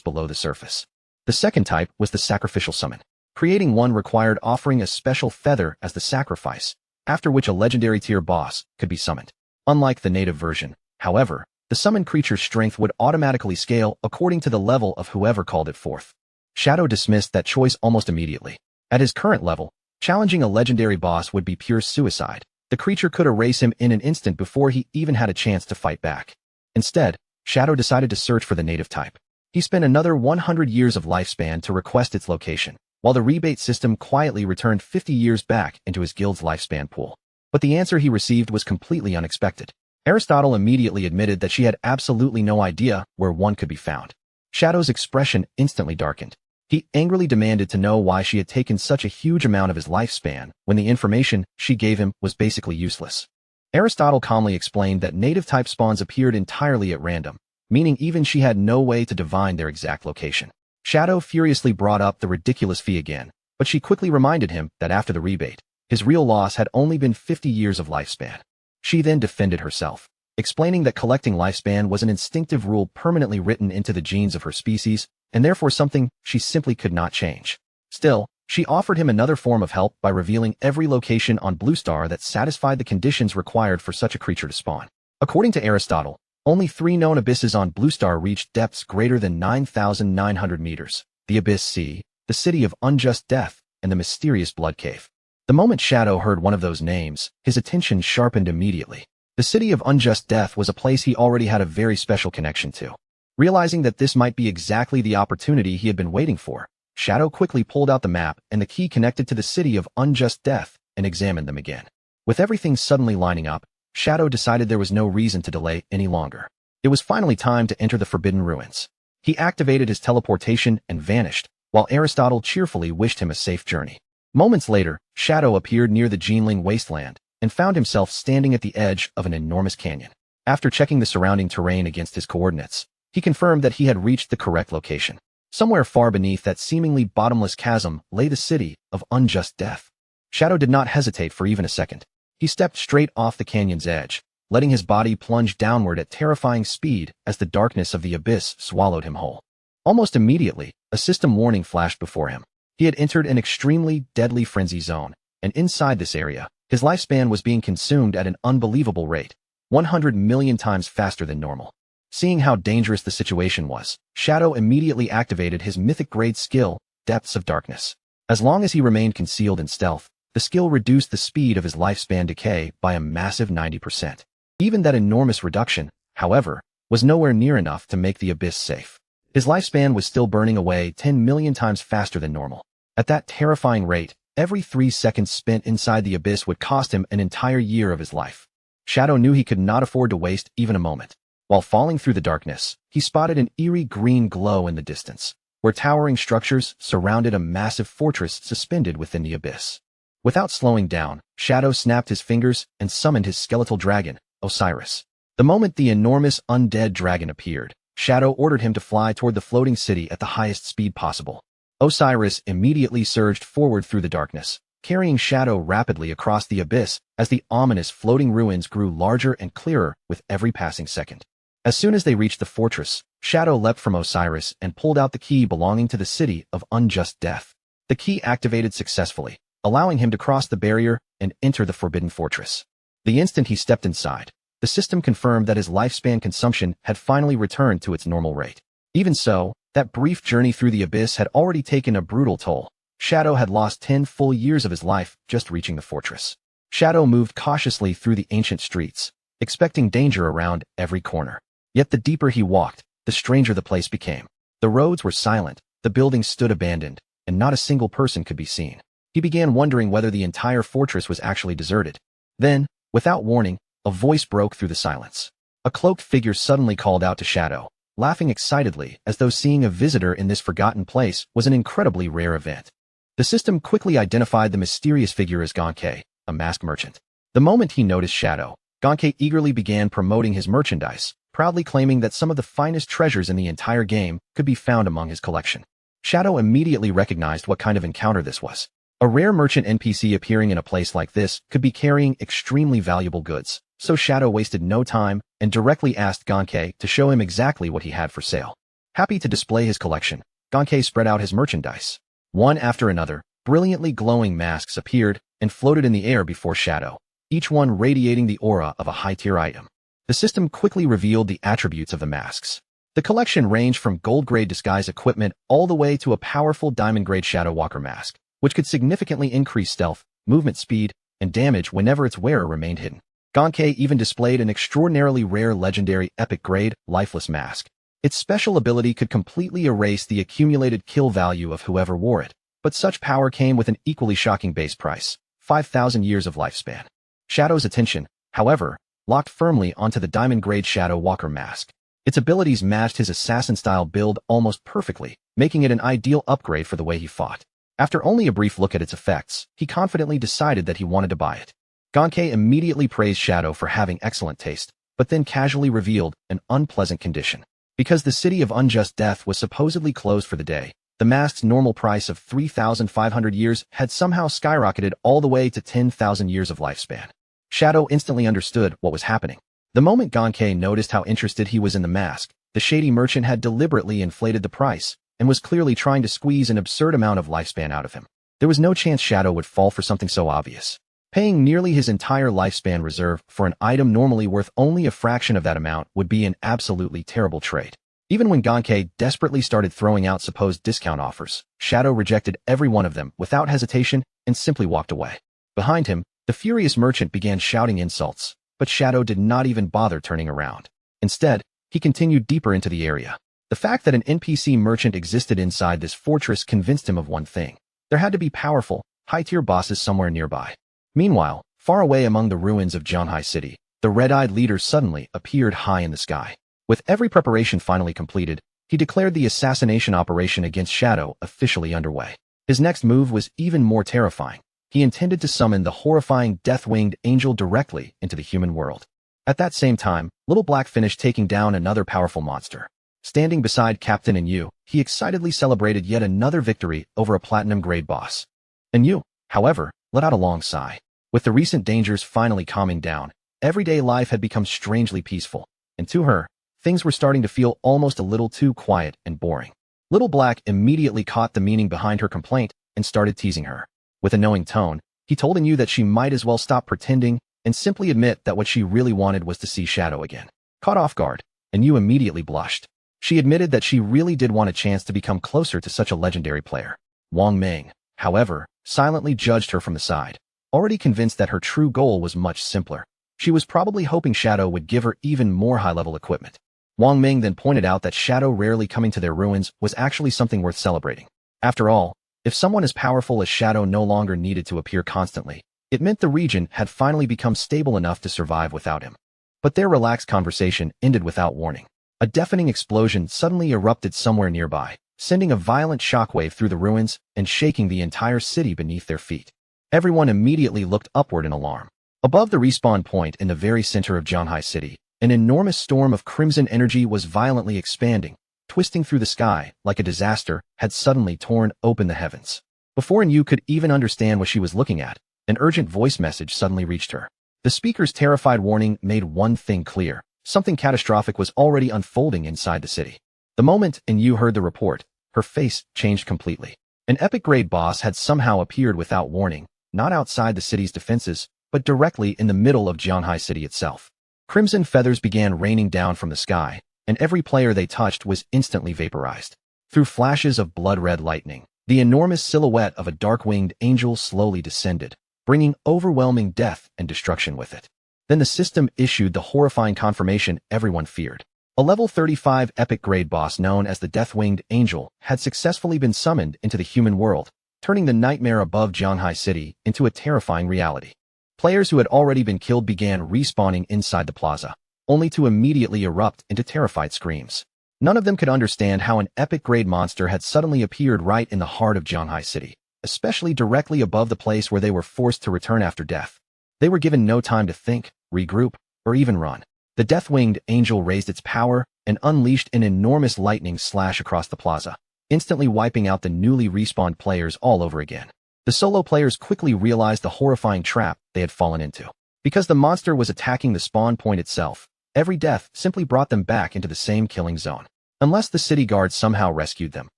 below the surface. The second type was the sacrificial summon. Creating one required offering a special feather as the sacrifice, after which a legendary tier boss could be summoned. Unlike the native version, however, the summoned creature's strength would automatically scale according to the level of whoever called it forth. Shadow dismissed that choice almost immediately. At his current level, challenging a legendary boss would be pure suicide. The creature could erase him in an instant before he even had a chance to fight back. Instead, Shadow decided to search for the native type. He spent another 100 years of lifespan to request its location, while the rebate system quietly returned 50 years back into his guild's lifespan pool. But the answer he received was completely unexpected. Aristotle immediately admitted that she had absolutely no idea where one could be found. Shadow's expression instantly darkened. He angrily demanded to know why she had taken such a huge amount of his lifespan when the information she gave him was basically useless. Aristotle calmly explained that native-type spawns appeared entirely at random, meaning even she had no way to divine their exact location. Shadow furiously brought up the ridiculous fee again, but she quickly reminded him that after the rebate, his real loss had only been 50 years of lifespan. She then defended herself, explaining that collecting lifespan was an instinctive rule permanently written into the genes of her species, and therefore something she simply could not change. Still, she offered him another form of help by revealing every location on Blue Star that satisfied the conditions required for such a creature to spawn. According to Aristotle, only 3 known abysses on Blue Star reached depths greater than 9,900 meters: the Abyss Sea, the City of Unjust Death, and the mysterious Blood Cave. The moment Shadow heard one of those names, his attention sharpened immediately. The City of Unjust Death was a place he already had a very special connection to. Realizing that this might be exactly the opportunity he had been waiting for, Shadow quickly pulled out the map and the key connected to the City of Unjust Death and examined them again. With everything suddenly lining up, Shadow decided there was no reason to delay any longer. It was finally time to enter the Forbidden Ruins. He activated his teleportation and vanished, while Aristotle cheerfully wished him a safe journey. Moments later, Shadow appeared near the Jinling Wasteland and found himself standing at the edge of an enormous canyon. After checking the surrounding terrain against his coordinates, he confirmed that he had reached the correct location. Somewhere far beneath that seemingly bottomless chasm lay the City of Unjust Death. Shadow did not hesitate for even a second. He stepped straight off the canyon's edge, letting his body plunge downward at terrifying speed as the darkness of the abyss swallowed him whole. Almost immediately, a system warning flashed before him. He had entered an extremely deadly frenzy zone, and inside this area, his lifespan was being consumed at an unbelievable rate, 100 million times faster than normal. Seeing how dangerous the situation was, Shadow immediately activated his mythic-grade skill, Depths of Darkness. As long as he remained concealed in stealth, the skill reduced the speed of his lifespan decay by a massive 90%. Even that enormous reduction, however, was nowhere near enough to make the abyss safe. His lifespan was still burning away 10 million times faster than normal. At that terrifying rate, every 3 seconds spent inside the abyss would cost him an entire year of his life. Shadow knew he could not afford to waste even a moment. While falling through the darkness, he spotted an eerie green glow in the distance, where towering structures surrounded a massive fortress suspended within the abyss. Without slowing down, Shadow snapped his fingers and summoned his skeletal dragon, Osiris. The moment the enormous undead dragon appeared, Shadow ordered him to fly toward the floating city at the highest speed possible. Osiris immediately surged forward through the darkness, carrying Shadow rapidly across the abyss as the ominous floating ruins grew larger and clearer with every passing second. As soon as they reached the fortress, Shadow leapt from Osiris and pulled out the key belonging to the City of Unjust Death. The key activated successfully, allowing him to cross the barrier and enter the Forbidden Fortress. The instant he stepped inside, The system confirmed that his lifespan consumption had finally returned to its normal rate. Even so, that brief journey through the abyss had already taken a brutal toll. Shadow had lost 10 full years of his life just reaching the fortress. Shadow moved cautiously through the ancient streets, expecting danger around every corner. Yet the deeper he walked, the stranger the place became. The roads were silent, the buildings stood abandoned, and not a single person could be seen. He began wondering whether the entire fortress was actually deserted. Then, without warning, a voice broke through the silence. A cloaked figure suddenly called out to Shadow, laughing excitedly as though seeing a visitor in this forgotten place was an incredibly rare event. The system quickly identified the mysterious figure as Gonkei, a mask merchant. The moment he noticed Shadow, Gonkei eagerly began promoting his merchandise, proudly claiming that some of the finest treasures in the entire game could be found among his collection. Shadow immediately recognized what kind of encounter this was. A rare merchant NPC appearing in a place like this could be carrying extremely valuable goods, so Shadow wasted no time and directly asked Gonkei to show him exactly what he had for sale. Happy to display his collection, Gonkei spread out his merchandise. One after another, brilliantly glowing masks appeared and floated in the air before Shadow, each one radiating the aura of a high-tier item. The system quickly revealed the attributes of the masks. The collection ranged from gold-grade disguise equipment all the way to a powerful diamond-grade Shadow Walker mask, which could significantly increase stealth, movement speed, and damage whenever its wearer remained hidden. Gonkei even displayed an extraordinarily rare legendary epic-grade, lifeless mask. Its special ability could completely erase the accumulated kill value of whoever wore it, but such power came with an equally shocking base price, 5,000 years of lifespan. Shadow's attention, however, locked firmly onto the diamond-grade Shadow Walker mask. Its abilities matched his assassin-style build almost perfectly, making it an ideal upgrade for the way he fought. After only a brief look at its effects, he confidently decided that he wanted to buy it. Gonkei immediately praised Shadow for having excellent taste, but then casually revealed an unpleasant condition. Because the city of unjust death was supposedly closed for the day, the mask's normal price of 3,500 years had somehow skyrocketed all the way to 10,000 years of lifespan. Shadow instantly understood what was happening. The moment Gonkei noticed how interested he was in the mask, the shady merchant had deliberately inflated the price and was clearly trying to squeeze an absurd amount of lifespan out of him. There was no chance Shadow would fall for something so obvious. Paying nearly his entire lifespan reserve for an item normally worth only a fraction of that amount would be an absolutely terrible trade. Even when Gonkei desperately started throwing out supposed discount offers, Shadow rejected every one of them without hesitation and simply walked away. Behind him, the furious merchant began shouting insults, but Shadow did not even bother turning around. Instead, he continued deeper into the area. The fact that an NPC merchant existed inside this fortress convinced him of one thing. There had to be powerful, high-tier bosses somewhere nearby. Meanwhile, far away among the ruins of Zhanghai City, the red-eyed leader suddenly appeared high in the sky. With every preparation finally completed, he declared the assassination operation against Shadow officially underway. His next move was even more terrifying. He intended to summon the horrifying death-winged angel directly into the human world. At that same time, Little Black finished taking down another powerful monster. Standing beside Captain Enyu, he excitedly celebrated yet another victory over a platinum-grade boss. Enyu, however, let out a long sigh. With the recent dangers finally calming down, everyday life had become strangely peaceful, and to her, things were starting to feel almost a little too quiet and boring. Little Black immediately caught the meaning behind her complaint and started teasing her. With a knowing tone, he told Enyu that she might as well stop pretending and simply admit that what she really wanted was to see Shadow again. Caught off guard, Enyu immediately blushed. She admitted that she really did want a chance to become closer to such a legendary player. Wang Meng, however, silently judged her from the side, already convinced that her true goal was much simpler. She was probably hoping Shadow would give her even more high-level equipment. Wang Meng then pointed out that Shadow rarely coming to their ruins was actually something worth celebrating. After all, if someone as powerful as Shadow no longer needed to appear constantly, it meant the region had finally become stable enough to survive without him. But their relaxed conversation ended without warning. A deafening explosion suddenly erupted somewhere nearby, sending a violent shockwave through the ruins and shaking the entire city beneath their feet. Everyone immediately looked upward in alarm. Above the respawn point in the very center of Zhanghai City, an enormous storm of crimson energy was violently expanding, twisting through the sky like a disaster had suddenly torn open the heavens. Before Enyu could even understand what she was looking at, an urgent voice message suddenly reached her. The speaker's terrified warning made one thing clear. Something catastrophic was already unfolding inside the city. The moment Enyu heard the report, her face changed completely. An epic-grade boss had somehow appeared without warning, not outside the city's defenses, but directly in the middle of Zhanghai City itself. Crimson feathers began raining down from the sky, and every player they touched was instantly vaporized. Through flashes of blood-red lightning, the enormous silhouette of a dark-winged angel slowly descended, bringing overwhelming death and destruction with it. Then the system issued the horrifying confirmation everyone feared. A level 35 epic-grade boss known as the Death-Winged Angel had successfully been summoned into the human world, turning the nightmare above Jianghai City into a terrifying reality. Players who had already been killed began respawning inside the plaza, only to immediately erupt into terrified screams. None of them could understand how an epic-grade monster had suddenly appeared right in the heart of Jianghai City, especially directly above the place where they were forced to return after death. They were given no time to think, regroup, or even run. The Death-Winged Angel raised its power and unleashed an enormous lightning slash across the plaza, instantly wiping out the newly respawned players all over again. The solo players quickly realized the horrifying trap they had fallen into. Because the monster was attacking the spawn point itself, every death simply brought them back into the same killing zone. Unless the city guards somehow rescued them,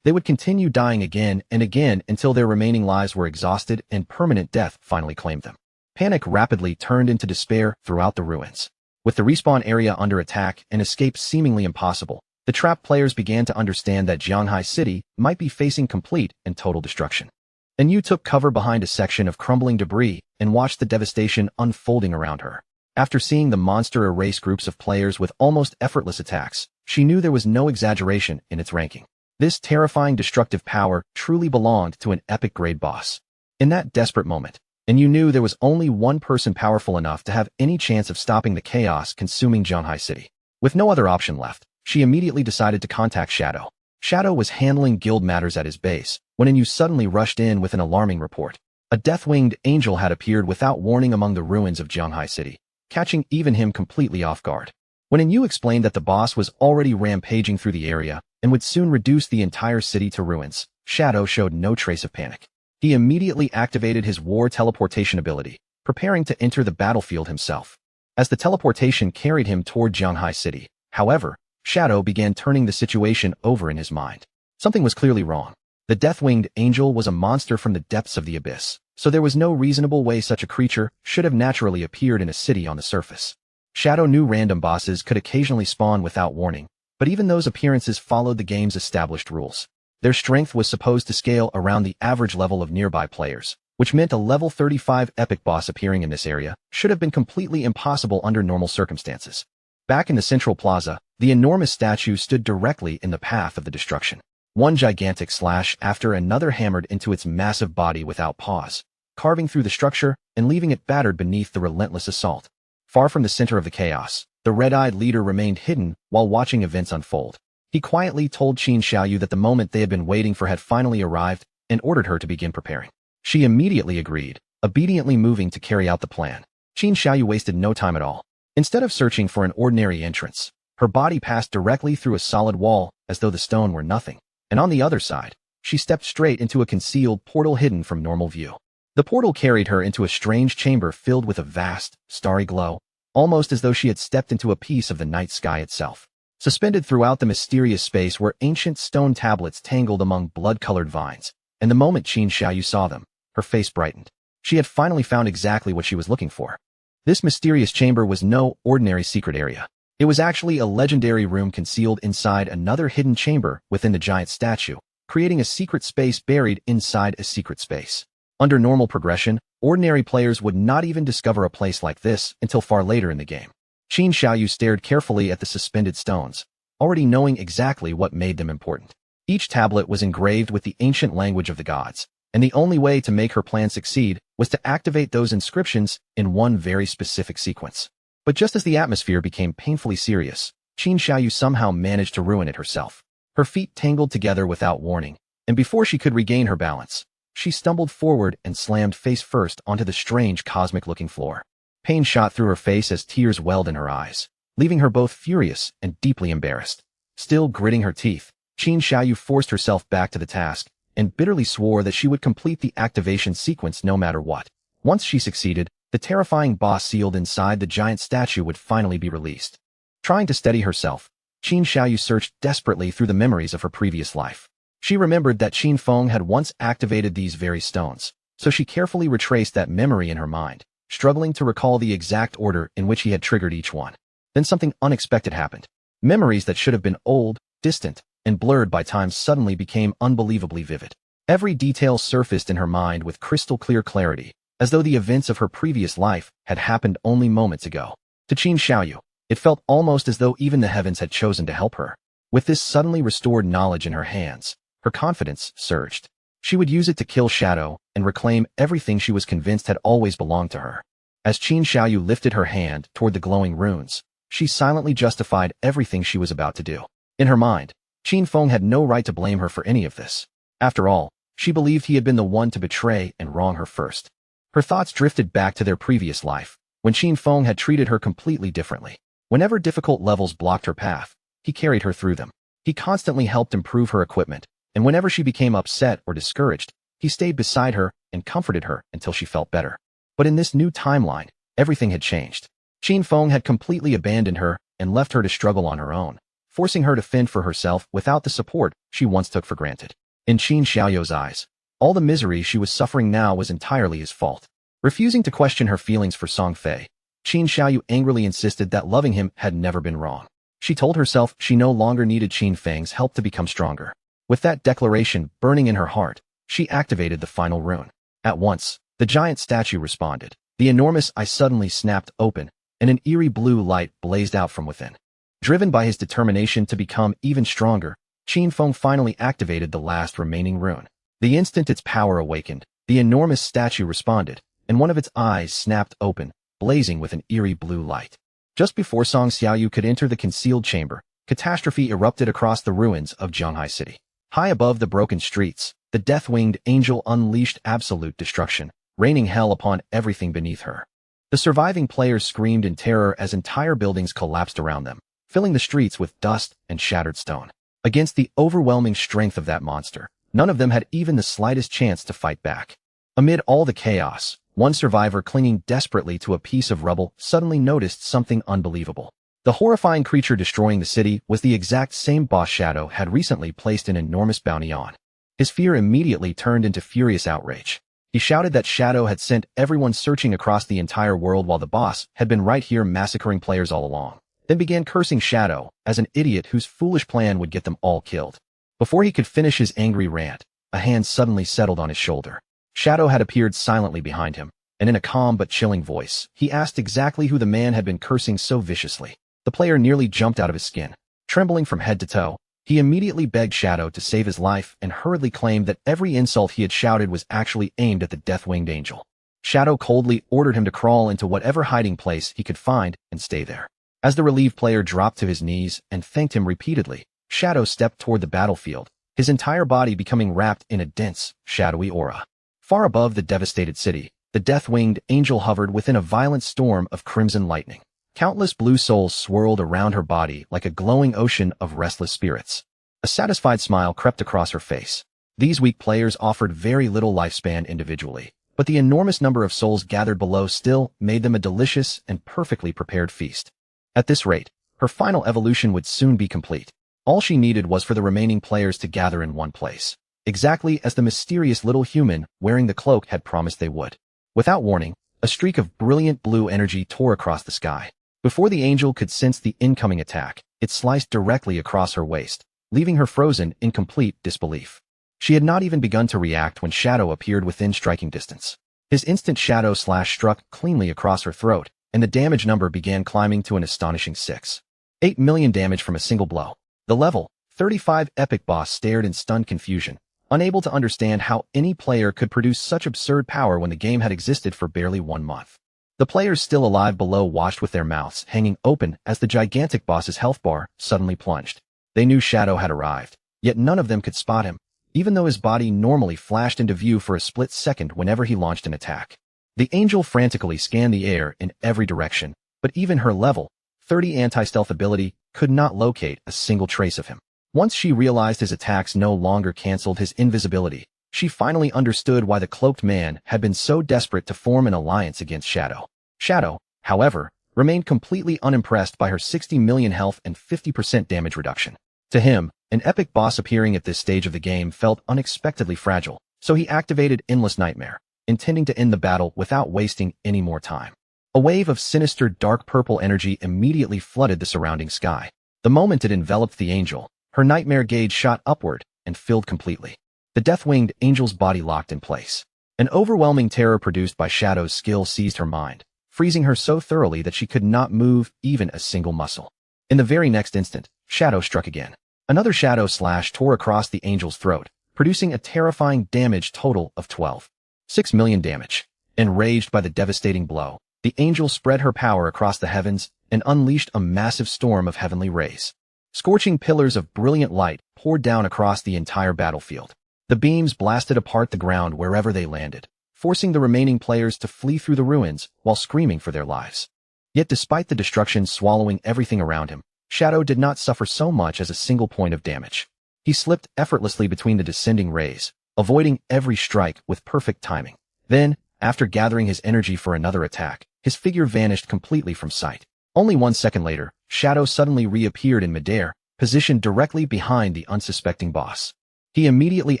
they would continue dying again and again until their remaining lives were exhausted and permanent death finally claimed them. Panic rapidly turned into despair throughout the ruins. With the respawn area under attack and escape seemingly impossible, the trapped players began to understand that Jianghai City might be facing complete and total destruction. And Yu took cover behind a section of crumbling debris and watched the devastation unfolding around her. After seeing the monster erase groups of players with almost effortless attacks, she knew there was no exaggeration in its ranking. This terrifying destructive power truly belonged to an epic-grade boss. In that desperate moment, and you knew there was only one person powerful enough to have any chance of stopping the chaos consuming Jianghai City. With no other option left, she immediately decided to contact Shadow. Shadow was handling guild matters at his base, when Inu suddenly rushed in with an alarming report. A Death-Winged Angel had appeared without warning among the ruins of Jianghai City, catching even him completely off guard. When Inu explained that the boss was already rampaging through the area and would soon reduce the entire city to ruins, Shadow showed no trace of panic. He immediately activated his war teleportation ability, preparing to enter the battlefield himself. As the teleportation carried him toward Jianghai City, however, Shadow began turning the situation over in his mind. Something was clearly wrong. The Death-Winged Angel was a monster from the depths of the abyss, so there was no reasonable way such a creature should have naturally appeared in a city on the surface. Shadow knew random bosses could occasionally spawn without warning, but even those appearances followed the game's established rules. Their strength was supposed to scale around the average level of nearby players, which meant a level 35 epic boss appearing in this area should have been completely impossible under normal circumstances. Back in the central plaza, the enormous statue stood directly in the path of the destruction. One gigantic slash after another hammered into its massive body without pause, carving through the structure and leaving it battered beneath the relentless assault. Far from the center of the chaos, the red-eyed leader remained hidden while watching events unfold. He quietly told Qin Xiaoyu that the moment they had been waiting for had finally arrived and ordered her to begin preparing. She immediately agreed, obediently moving to carry out the plan. Qin Xiaoyu wasted no time at all. Instead of searching for an ordinary entrance, her body passed directly through a solid wall as though the stone were nothing. And on the other side, she stepped straight into a concealed portal hidden from normal view. The portal carried her into a strange chamber filled with a vast, starry glow, almost as though she had stepped into a piece of the night sky itself. Suspended throughout the mysterious space were ancient stone tablets tangled among blood-colored vines, and the moment Qin Xiaoyu saw them, her face brightened. She had finally found exactly what she was looking for. This mysterious chamber was no ordinary secret area. It was actually a legendary room concealed inside another hidden chamber within the giant statue, creating a secret space buried inside a secret space. Under normal progression, ordinary players would not even discover a place like this until far later in the game. Qin Xiaoyu stared carefully at the suspended stones, already knowing exactly what made them important. Each tablet was engraved with the ancient language of the gods, and the only way to make her plan succeed was to activate those inscriptions in one very specific sequence. But just as the atmosphere became painfully serious, Qin Xiaoyu somehow managed to ruin it herself. Her feet tangled together without warning, and before she could regain her balance, she stumbled forward and slammed face first onto the strange cosmic-looking floor. Pain shot through her face as tears welled in her eyes, leaving her both furious and deeply embarrassed. Still gritting her teeth, Qin Xiaoyu forced herself back to the task and bitterly swore that she would complete the activation sequence no matter what. Once she succeeded, the terrifying boss sealed inside the giant statue would finally be released. Trying to steady herself, Qin Xiaoyu searched desperately through the memories of her previous life. She remembered that Qin Feng had once activated these very stones, so she carefully retraced that memory in her mind, struggling to recall the exact order in which he had triggered each one. Then something unexpected happened. Memories that should have been old, distant, and blurred by time suddenly became unbelievably vivid. Every detail surfaced in her mind with crystal clear clarity, as though the events of her previous life had happened only moments ago. To Qin Xiaoyu, it felt almost as though even the heavens had chosen to help her. With this suddenly restored knowledge in her hands, her confidence surged. She would use it to kill Shadow and reclaim everything she was convinced had always belonged to her. As Qin Xiaoyu lifted her hand toward the glowing runes, she silently justified everything she was about to do. In her mind, Qin Feng had no right to blame her for any of this. After all, she believed he had been the one to betray and wrong her first. Her thoughts drifted back to their previous life, when Qin Feng had treated her completely differently. Whenever difficult levels blocked her path, he carried her through them. He constantly helped improve her equipment, and whenever she became upset or discouraged, he stayed beside her and comforted her until she felt better. But in this new timeline, everything had changed. Qin Feng had completely abandoned her and left her to struggle on her own, forcing her to fend for herself without the support she once took for granted. In Qin Xiaoyu's eyes, all the misery she was suffering now was entirely his fault. Refusing to question her feelings for Song Fei, Qin Xiaoyu angrily insisted that loving him had never been wrong. She told herself she no longer needed Qin Feng's help to become stronger. With that declaration burning in her heart, she activated the final rune. At once, the giant statue responded. The enormous eye suddenly snapped open, and an eerie blue light blazed out from within. Driven by his determination to become even stronger, Qin Feng finally activated the last remaining rune. The instant its power awakened, the enormous statue responded, and one of its eyes snapped open, blazing with an eerie blue light. Just before Song Xiaoyu could enter the concealed chamber, catastrophe erupted across the ruins of Zhanghai City. High above the broken streets, the death-winged angel unleashed absolute destruction, raining hell upon everything beneath her. The surviving players screamed in terror as entire buildings collapsed around them, filling the streets with dust and shattered stone. Against the overwhelming strength of that monster, none of them had even the slightest chance to fight back. Amid all the chaos, one survivor clinging desperately to a piece of rubble suddenly noticed something unbelievable. The horrifying creature destroying the city was the exact same boss Shadow had recently placed an enormous bounty on. His fear immediately turned into furious outrage. He shouted that Shadow had sent everyone searching across the entire world while the boss had been right here massacring players all along, then began cursing Shadow as an idiot whose foolish plan would get them all killed. Before he could finish his angry rant, a hand suddenly settled on his shoulder. Shadow had appeared silently behind him, and in a calm but chilling voice, he asked exactly who the man had been cursing so viciously. The player nearly jumped out of his skin. Trembling from head to toe, he immediately begged Shadow to save his life and hurriedly claimed that every insult he had shouted was actually aimed at the death-winged angel. Shadow coldly ordered him to crawl into whatever hiding place he could find and stay there. As the relieved player dropped to his knees and thanked him repeatedly, Shadow stepped toward the battlefield, his entire body becoming wrapped in a dense, shadowy aura. Far above the devastated city, the death-winged angel hovered within a violent storm of crimson lightning. Countless blue souls swirled around her body like a glowing ocean of restless spirits. A satisfied smile crept across her face. These weak players offered very little lifespan individually, but the enormous number of souls gathered below still made them a delicious and perfectly prepared feast. At this rate, her final evolution would soon be complete. All she needed was for the remaining players to gather in one place, exactly as the mysterious little human wearing the cloak had promised they would. Without warning, a streak of brilliant blue energy tore across the sky. Before the angel could sense the incoming attack, it sliced directly across her waist, leaving her frozen in complete disbelief. She had not even begun to react when Shadow appeared within striking distance. His instant shadow slash struck cleanly across her throat, and the damage number began climbing to an astonishing 6.8 million damage from a single blow. The level 35 epic boss stared in stunned confusion, unable to understand how any player could produce such absurd power when the game had existed for barely 1 month. The players still alive below watched with their mouths hanging open as the gigantic boss's health bar suddenly plunged. They knew Shadow had arrived, yet none of them could spot him, even though his body normally flashed into view for a split second whenever he launched an attack. The angel frantically scanned the air in every direction, but even her level 30 anti-stealth ability could not locate a single trace of him. Once she realized his attacks no longer canceled his invisibility, she finally understood why the cloaked man had been so desperate to form an alliance against Shadow. Shadow, however, remained completely unimpressed by her 60 million health and 50% damage reduction. To him, an epic boss appearing at this stage of the game felt unexpectedly fragile, so he activated Endless Nightmare, intending to end the battle without wasting any more time. A wave of sinister dark purple energy immediately flooded the surrounding sky. The moment it enveloped the angel, her nightmare gauge shot upward and filled completely. The death-winged angel's body locked in place. An overwhelming terror produced by Shadow's skill seized her mind, freezing her so thoroughly that she could not move even a single muscle. In the very next instant, Shadow struck again. Another shadow slash tore across the angel's throat, producing a terrifying damage total of 12.6 million damage. Enraged by the devastating blow, the angel spread her power across the heavens and unleashed a massive storm of heavenly rays. Scorching pillars of brilliant light poured down across the entire battlefield. The beams blasted apart the ground wherever they landed, forcing the remaining players to flee through the ruins while screaming for their lives. Yet despite the destruction swallowing everything around him, Shadow did not suffer so much as a single point of damage. He slipped effortlessly between the descending rays, avoiding every strike with perfect timing. Then, after gathering his energy for another attack, his figure vanished completely from sight. Only 1 second later, Shadow suddenly reappeared in midair, positioned directly behind the unsuspecting boss. He immediately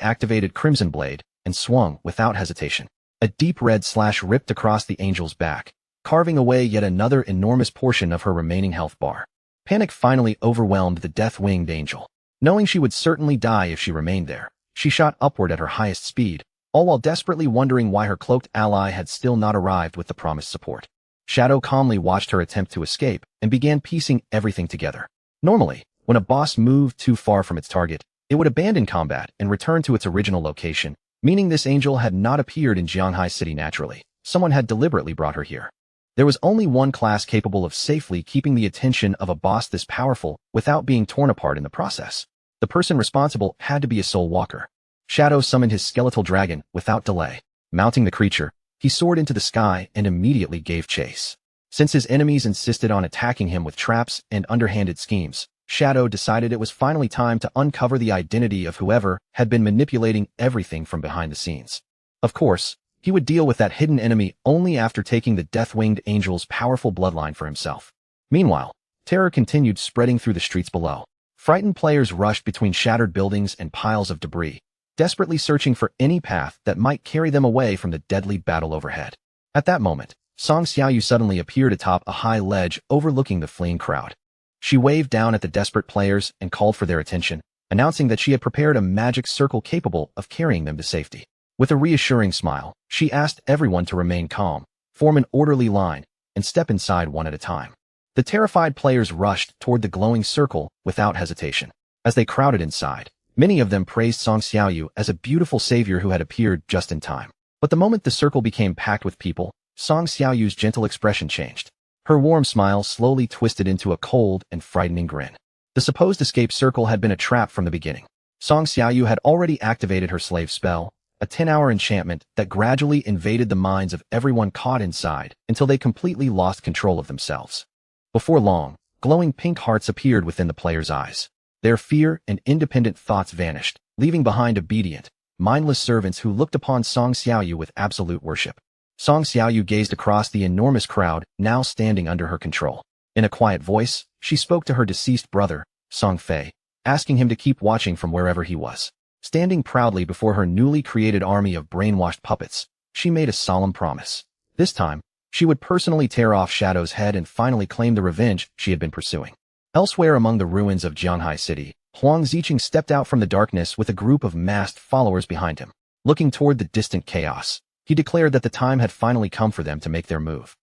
activated Crimson Blade and swung without hesitation. A deep red slash ripped across the angel's back, carving away yet another enormous portion of her remaining health bar. Panic finally overwhelmed the death-winged angel. Knowing she would certainly die if she remained there, she shot upward at her highest speed, all while desperately wondering why her cloaked ally had still not arrived with the promised support. Shadow calmly watched her attempt to escape and began piecing everything together. Normally, when a boss moved too far from its target, it would abandon combat and return to its original location, meaning this angel had not appeared in Jianghai City naturally. Someone had deliberately brought her here. There was only one class capable of safely keeping the attention of a boss this powerful without being torn apart in the process. The person responsible had to be a soul walker. Shadow summoned his skeletal dragon without delay. Mounting the creature, he soared into the sky and immediately gave chase. Since his enemies insisted on attacking him with traps and underhanded schemes, Shadow decided it was finally time to uncover the identity of whoever had been manipulating everything from behind the scenes. Of course, he would deal with that hidden enemy only after taking the death-winged angel's powerful bloodline for himself. Meanwhile, terror continued spreading through the streets below. Frightened players rushed between shattered buildings and piles of debris, desperately searching for any path that might carry them away from the deadly battle overhead. At that moment, Song Xiaoyu suddenly appeared atop a high ledge overlooking the fleeing crowd. She waved down at the desperate players and called for their attention, announcing that she had prepared a magic circle capable of carrying them to safety. With a reassuring smile, she asked everyone to remain calm, form an orderly line, and step inside one at a time. The terrified players rushed toward the glowing circle without hesitation. As they crowded inside, many of them praised Song Xiaoyu as a beautiful savior who had appeared just in time. But the moment the circle became packed with people, Song Xiaoyu's gentle expression changed. Her warm smile slowly twisted into a cold and frightening grin. The supposed escape circle had been a trap from the beginning. Song Xiaoyu had already activated her slave spell, a 10-hour enchantment that gradually invaded the minds of everyone caught inside until they completely lost control of themselves. Before long, glowing pink hearts appeared within the players' eyes. Their fear and independent thoughts vanished, leaving behind obedient, mindless servants who looked upon Song Xiaoyu with absolute worship. Song Xiaoyu gazed across the enormous crowd now standing under her control. In a quiet voice, she spoke to her deceased brother, Song Fei, asking him to keep watching from wherever he was. Standing proudly before her newly created army of brainwashed puppets, she made a solemn promise. This time, she would personally tear off Shadow's head and finally claim the revenge she had been pursuing. Elsewhere among the ruins of Jianghai City, Huang Ziqing stepped out from the darkness with a group of masked followers behind him. Looking toward the distant chaos, he declared that the time had finally come for them to make their move.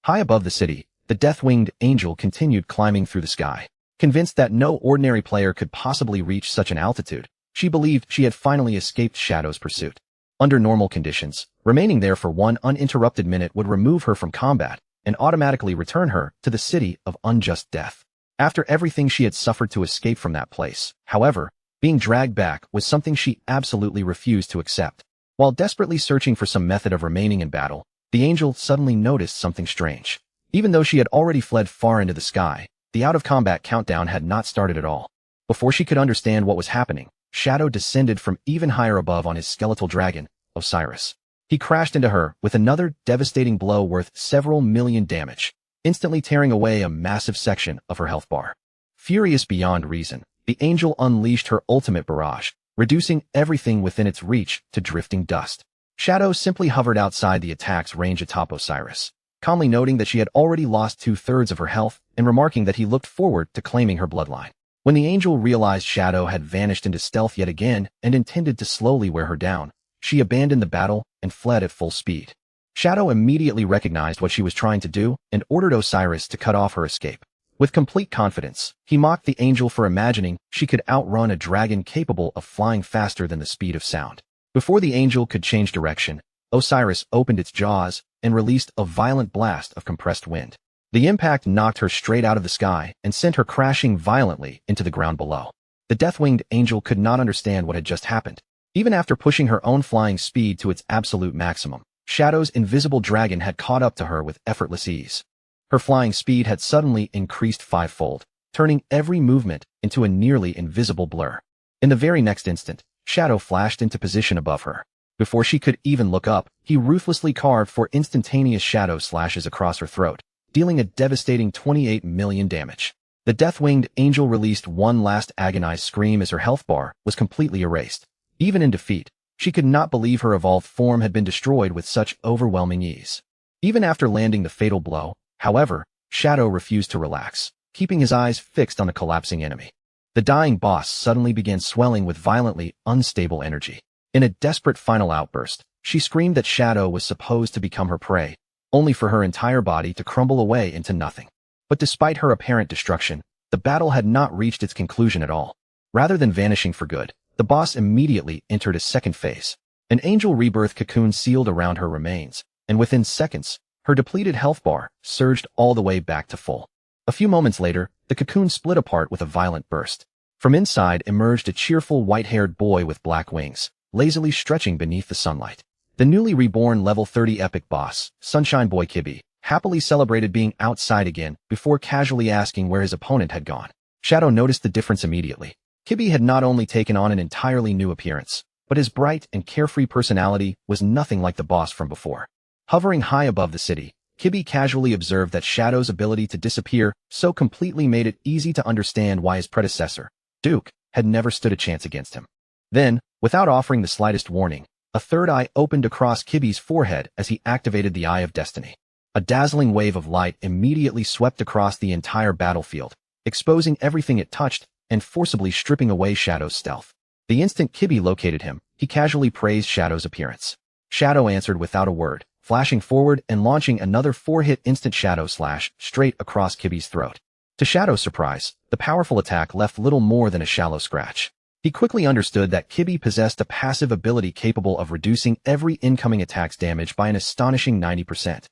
High above the city, the death-winged angel continued climbing through the sky. Convinced that no ordinary player could possibly reach such an altitude, she believed she had finally escaped Shadow's pursuit. Under normal conditions, remaining there for one uninterrupted minute would remove her from combat and automatically return her to the city of unjust death. After everything she had suffered to escape from that place, however, being dragged back was something she absolutely refused to accept. While desperately searching for some method of remaining in battle, the angel suddenly noticed something strange. Even though she had already fled far into the sky, the out-of-combat countdown had not started at all. Before she could understand what was happening, Shadow descended from even higher above on his skeletal dragon, Osiris. He crashed into her with another devastating blow worth several million damage, instantly tearing away a massive section of her health bar. Furious beyond reason, the angel unleashed her ultimate barrage, reducing everything within its reach to drifting dust. Shadow simply hovered outside the attack's range atop Osiris, calmly noting that she had already lost 2/3 of her health and remarking that he looked forward to claiming her bloodline. When the angel realized Shadow had vanished into stealth yet again and intended to slowly wear her down, she abandoned the battle and fled at full speed. Shadow immediately recognized what she was trying to do and ordered Osiris to cut off her escape. With complete confidence, he mocked the angel for imagining she could outrun a dragon capable of flying faster than the speed of sound. Before the angel could change direction, Osiris opened its jaws and released a violent blast of compressed wind. The impact knocked her straight out of the sky and sent her crashing violently into the ground below. The death-winged angel could not understand what had just happened. Even after pushing her own flying speed to its absolute maximum, Shadow's invisible dragon had caught up to her with effortless ease. Her flying speed had suddenly increased fivefold, turning every movement into a nearly invisible blur. In the very next instant, Shadow flashed into position above her. Before she could even look up, he ruthlessly carved 4 instantaneous shadow slashes across her throat, dealing a devastating 28 million damage. The death-winged angel released one last agonized scream as her health bar was completely erased. Even in defeat, she could not believe her evolved form had been destroyed with such overwhelming ease. Even after landing the fatal blow, however, Shadow refused to relax, keeping his eyes fixed on the collapsing enemy. The dying boss suddenly began swelling with violently unstable energy. In a desperate final outburst, she screamed that Shadow was supposed to become her prey, only for her entire body to crumble away into nothing. But despite her apparent destruction, the battle had not reached its conclusion at all. Rather than vanishing for good, the boss immediately entered a second phase. An angel rebirth cocoon sealed around her remains, and within seconds, her depleted health bar surged all the way back to full. A few moments later, the cocoon split apart with a violent burst. From inside emerged a cheerful white-haired boy with black wings, lazily stretching beneath the sunlight. The newly reborn level 30 epic boss, Sunshine Boy Kibi, happily celebrated being outside again before casually asking where his opponent had gone. Shadow noticed the difference immediately. Kibi had not only taken on an entirely new appearance, but his bright and carefree personality was nothing like the boss from before. Hovering high above the city, Kibi casually observed that Shadow's ability to disappear so completely made it easy to understand why his predecessor, Duke, had never stood a chance against him. Then, without offering the slightest warning, a third eye opened across Kibi's forehead as he activated the Eye of Destiny. A dazzling wave of light immediately swept across the entire battlefield, exposing everything it touched and forcibly stripping away Shadow's stealth. The instant Kibi located him, he casually praised Shadow's appearance. Shadow answered without a word, flashing forward and launching another 4-hit instant shadow slash straight across Kibi's throat. To Shadow's surprise, the powerful attack left little more than a shallow scratch. He quickly understood that Kibi possessed a passive ability capable of reducing every incoming attack's damage by an astonishing 90%.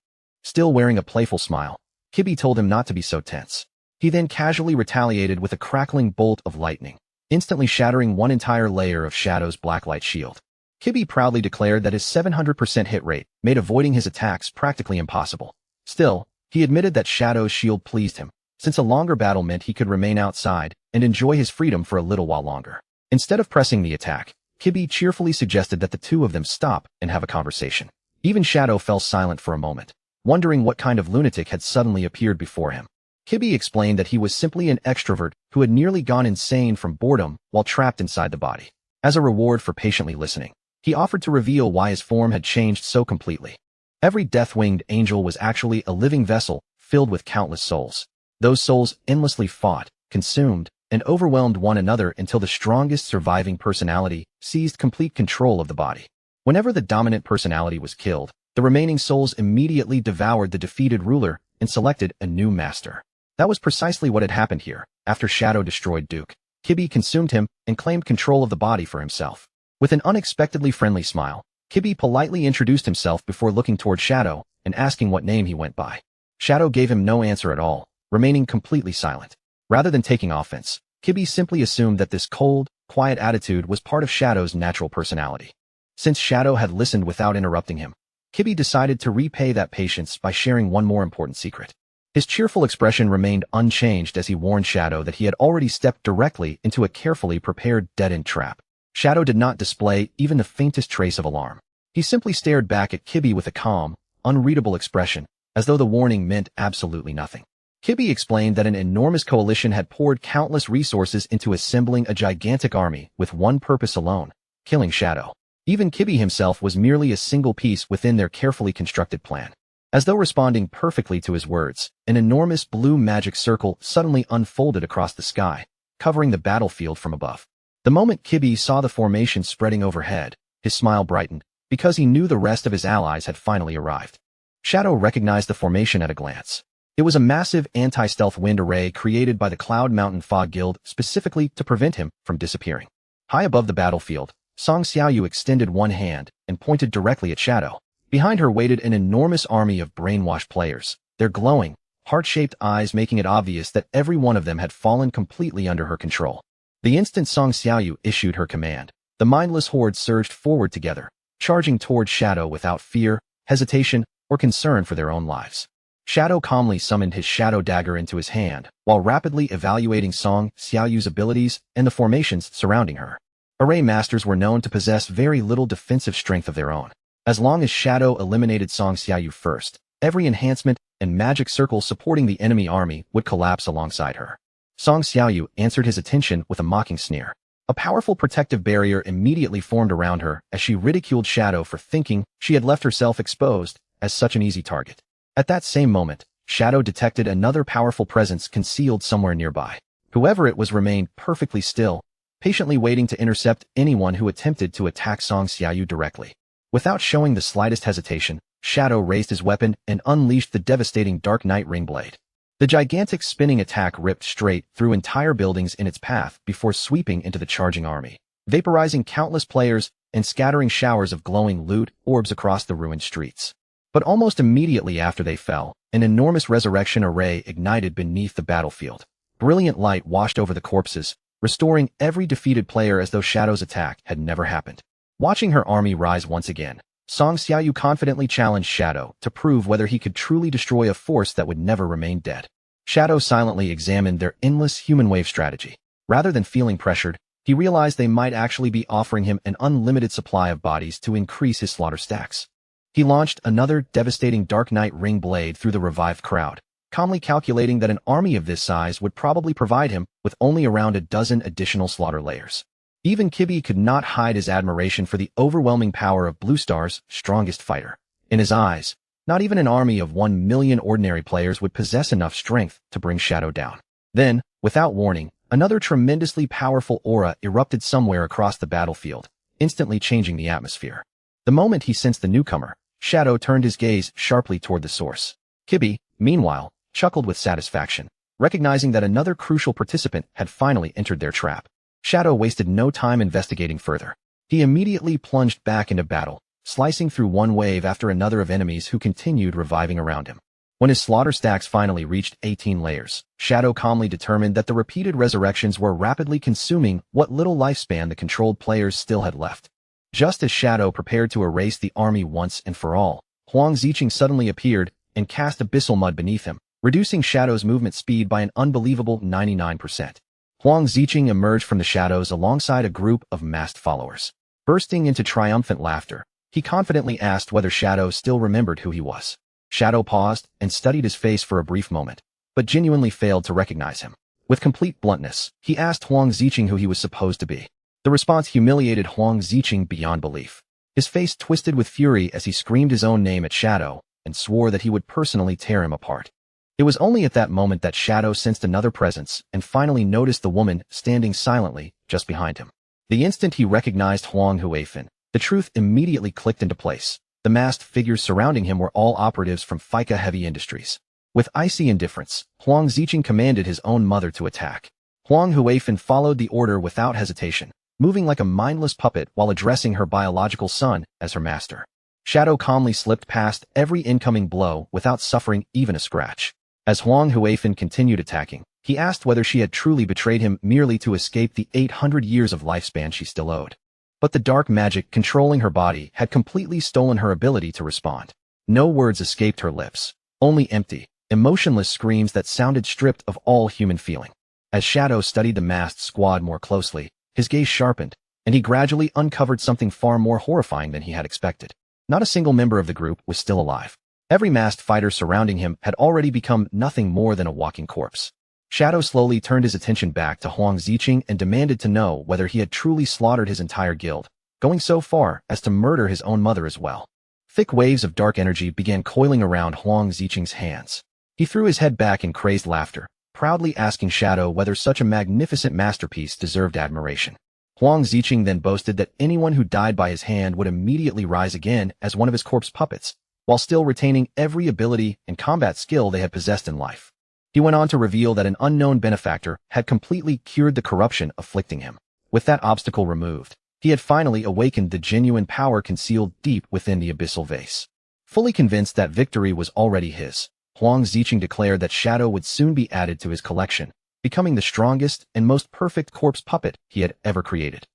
Still wearing a playful smile, Kibi told him not to be so tense. He then casually retaliated with a crackling bolt of lightning, instantly shattering one entire layer of Shadow's blacklight shield. Kibi proudly declared that his 700% hit rate made avoiding his attacks practically impossible. Still, he admitted that Shadow's shield pleased him, since a longer battle meant he could remain outside and enjoy his freedom for a little while longer. Instead of pressing the attack, Kibi cheerfully suggested that the two of them stop and have a conversation. Even Shadow fell silent for a moment, wondering what kind of lunatic had suddenly appeared before him. Kibi explained that he was simply an extrovert who had nearly gone insane from boredom while trapped inside the body. As a reward for patiently listening, he offered to reveal why his form had changed so completely. Every death-winged angel was actually a living vessel filled with countless souls. Those souls endlessly fought, consumed, and overwhelmed one another until the strongest surviving personality seized complete control of the body. Whenever the dominant personality was killed, the remaining souls immediately devoured the defeated ruler and selected a new master. That was precisely what had happened here. After Shadow destroyed Duke, Kibi consumed him and claimed control of the body for himself. With an unexpectedly friendly smile, Kibi politely introduced himself before looking toward Shadow and asking what name he went by. Shadow gave him no answer at all, remaining completely silent. Rather than taking offense, Kibi simply assumed that this cold, quiet attitude was part of Shadow's natural personality. Since Shadow had listened without interrupting him, Kibi decided to repay that patience by sharing one more important secret. His cheerful expression remained unchanged as he warned Shadow that he had already stepped directly into a carefully prepared dead-end trap. Shadow did not display even the faintest trace of alarm. He simply stared back at Kibi with a calm, unreadable expression, as though the warning meant absolutely nothing. Kibi explained that an enormous coalition had poured countless resources into assembling a gigantic army with one purpose alone: killing Shadow. Even Kibi himself was merely a single piece within their carefully constructed plan. As though responding perfectly to his words, an enormous blue magic circle suddenly unfolded across the sky, covering the battlefield from above. The moment Kibi saw the formation spreading overhead, his smile brightened, because he knew the rest of his allies had finally arrived. Shadow recognized the formation at a glance. It was a massive anti-stealth wind array created by the Cloud Mountain Fog Guild specifically to prevent him from disappearing. High above the battlefield, Song Xiaoyu extended one hand and pointed directly at Shadow. Behind her waited an enormous army of brainwashed players, their glowing, heart-shaped eyes making it obvious that every one of them had fallen completely under her control. The instant Song Xiaoyu issued her command, the mindless horde surged forward together, charging toward Shadow without fear, hesitation, or concern for their own lives. Shadow calmly summoned his shadow dagger into his hand, while rapidly evaluating Song Xiaoyu's abilities and the formations surrounding her. Array masters were known to possess very little defensive strength of their own. As long as Shadow eliminated Song Xiaoyu first, every enhancement and magic circle supporting the enemy army would collapse alongside her. Song Xiaoyu answered his attention with a mocking sneer. A powerful protective barrier immediately formed around her as she ridiculed Shadow for thinking she had left herself exposed as such an easy target. At that same moment, Shadow detected another powerful presence concealed somewhere nearby. Whoever it was remained perfectly still, patiently waiting to intercept anyone who attempted to attack Song Xiaoyu directly. Without showing the slightest hesitation, Shadow raised his weapon and unleashed the devastating Dark Knight Ring Blade. The gigantic spinning attack ripped straight through entire buildings in its path before sweeping into the charging army, vaporizing countless players and scattering showers of glowing loot orbs across the ruined streets. But almost immediately after they fell, an enormous resurrection array ignited beneath the battlefield. Brilliant light washed over the corpses, restoring every defeated player as though Shadow's attack had never happened. Watching her army rise once again, Song Xiaoyu confidently challenged Shadow to prove whether he could truly destroy a force that would never remain dead. Shadow silently examined their endless human wave strategy. Rather than feeling pressured, he realized they might actually be offering him an unlimited supply of bodies to increase his slaughter stacks. He launched another devastating Dark Knight Ring Blade through the revived crowd, calmly calculating that an army of this size would probably provide him with only around a dozen additional slaughter layers. Even Kibi could not hide his admiration for the overwhelming power of Blue Star's strongest fighter. In his eyes, not even an army of 1 million ordinary players would possess enough strength to bring Shadow down. Then, without warning, another tremendously powerful aura erupted somewhere across the battlefield, instantly changing the atmosphere. The moment he sensed the newcomer, Shadow turned his gaze sharply toward the source. Kibi, meanwhile, chuckled with satisfaction, recognizing that another crucial participant had finally entered their trap. Shadow wasted no time investigating further. He immediately plunged back into battle, slicing through one wave after another of enemies who continued reviving around him. When his slaughter stacks finally reached 18 layers, Shadow calmly determined that the repeated resurrections were rapidly consuming what little lifespan the controlled players still had left. Just as Shadow prepared to erase the army once and for all, Huang Ziqing suddenly appeared and cast abyssal mud beneath him, reducing Shadow's movement speed by an unbelievable 99%. Huang Ziqing emerged from the shadows alongside a group of masked followers. Bursting into triumphant laughter, he confidently asked whether Shadow still remembered who he was. Shadow paused and studied his face for a brief moment, but genuinely failed to recognize him. With complete bluntness, he asked Huang Ziqing who he was supposed to be. The response humiliated Huang Ziqing beyond belief. His face twisted with fury as he screamed his own name at Shadow and swore that he would personally tear him apart. It was only at that moment that Shadow sensed another presence and finally noticed the woman standing silently just behind him. The instant he recognized Huang Huifan, the truth immediately clicked into place. The masked figures surrounding him were all operatives from Fika Heavy Industries. With icy indifference, Huang Ziqing commanded his own mother to attack. Huang Huifan followed the order without hesitation, moving like a mindless puppet while addressing her biological son as her master. Shadow calmly slipped past every incoming blow without suffering even a scratch. As Huang Huifan continued attacking, he asked whether she had truly betrayed him merely to escape the 800 years of lifespan she still owed. But the dark magic controlling her body had completely stolen her ability to respond. No words escaped her lips, only empty, emotionless screams that sounded stripped of all human feeling. As Shadow studied the masked squad more closely, his gaze sharpened, and he gradually uncovered something far more horrifying than he had expected. Not a single member of the group was still alive. Every masked fighter surrounding him had already become nothing more than a walking corpse. Shadow slowly turned his attention back to Huang Ziqing and demanded to know whether he had truly slaughtered his entire guild, going so far as to murder his own mother as well. Thick waves of dark energy began coiling around Huang Ziqing's hands. He threw his head back in crazed laughter, proudly asking Shadow whether such a magnificent masterpiece deserved admiration. Huang Ziqing then boasted that anyone who died by his hand would immediately rise again as one of his corpse puppets, while still retaining every ability and combat skill they had possessed in life. He went on to reveal that an unknown benefactor had completely cured the corruption afflicting him. With that obstacle removed, he had finally awakened the genuine power concealed deep within the abyssal vase. Fully convinced that victory was already his, Huang Ziqing declared that Shadow would soon be added to his collection, becoming the strongest and most perfect corpse puppet he had ever created.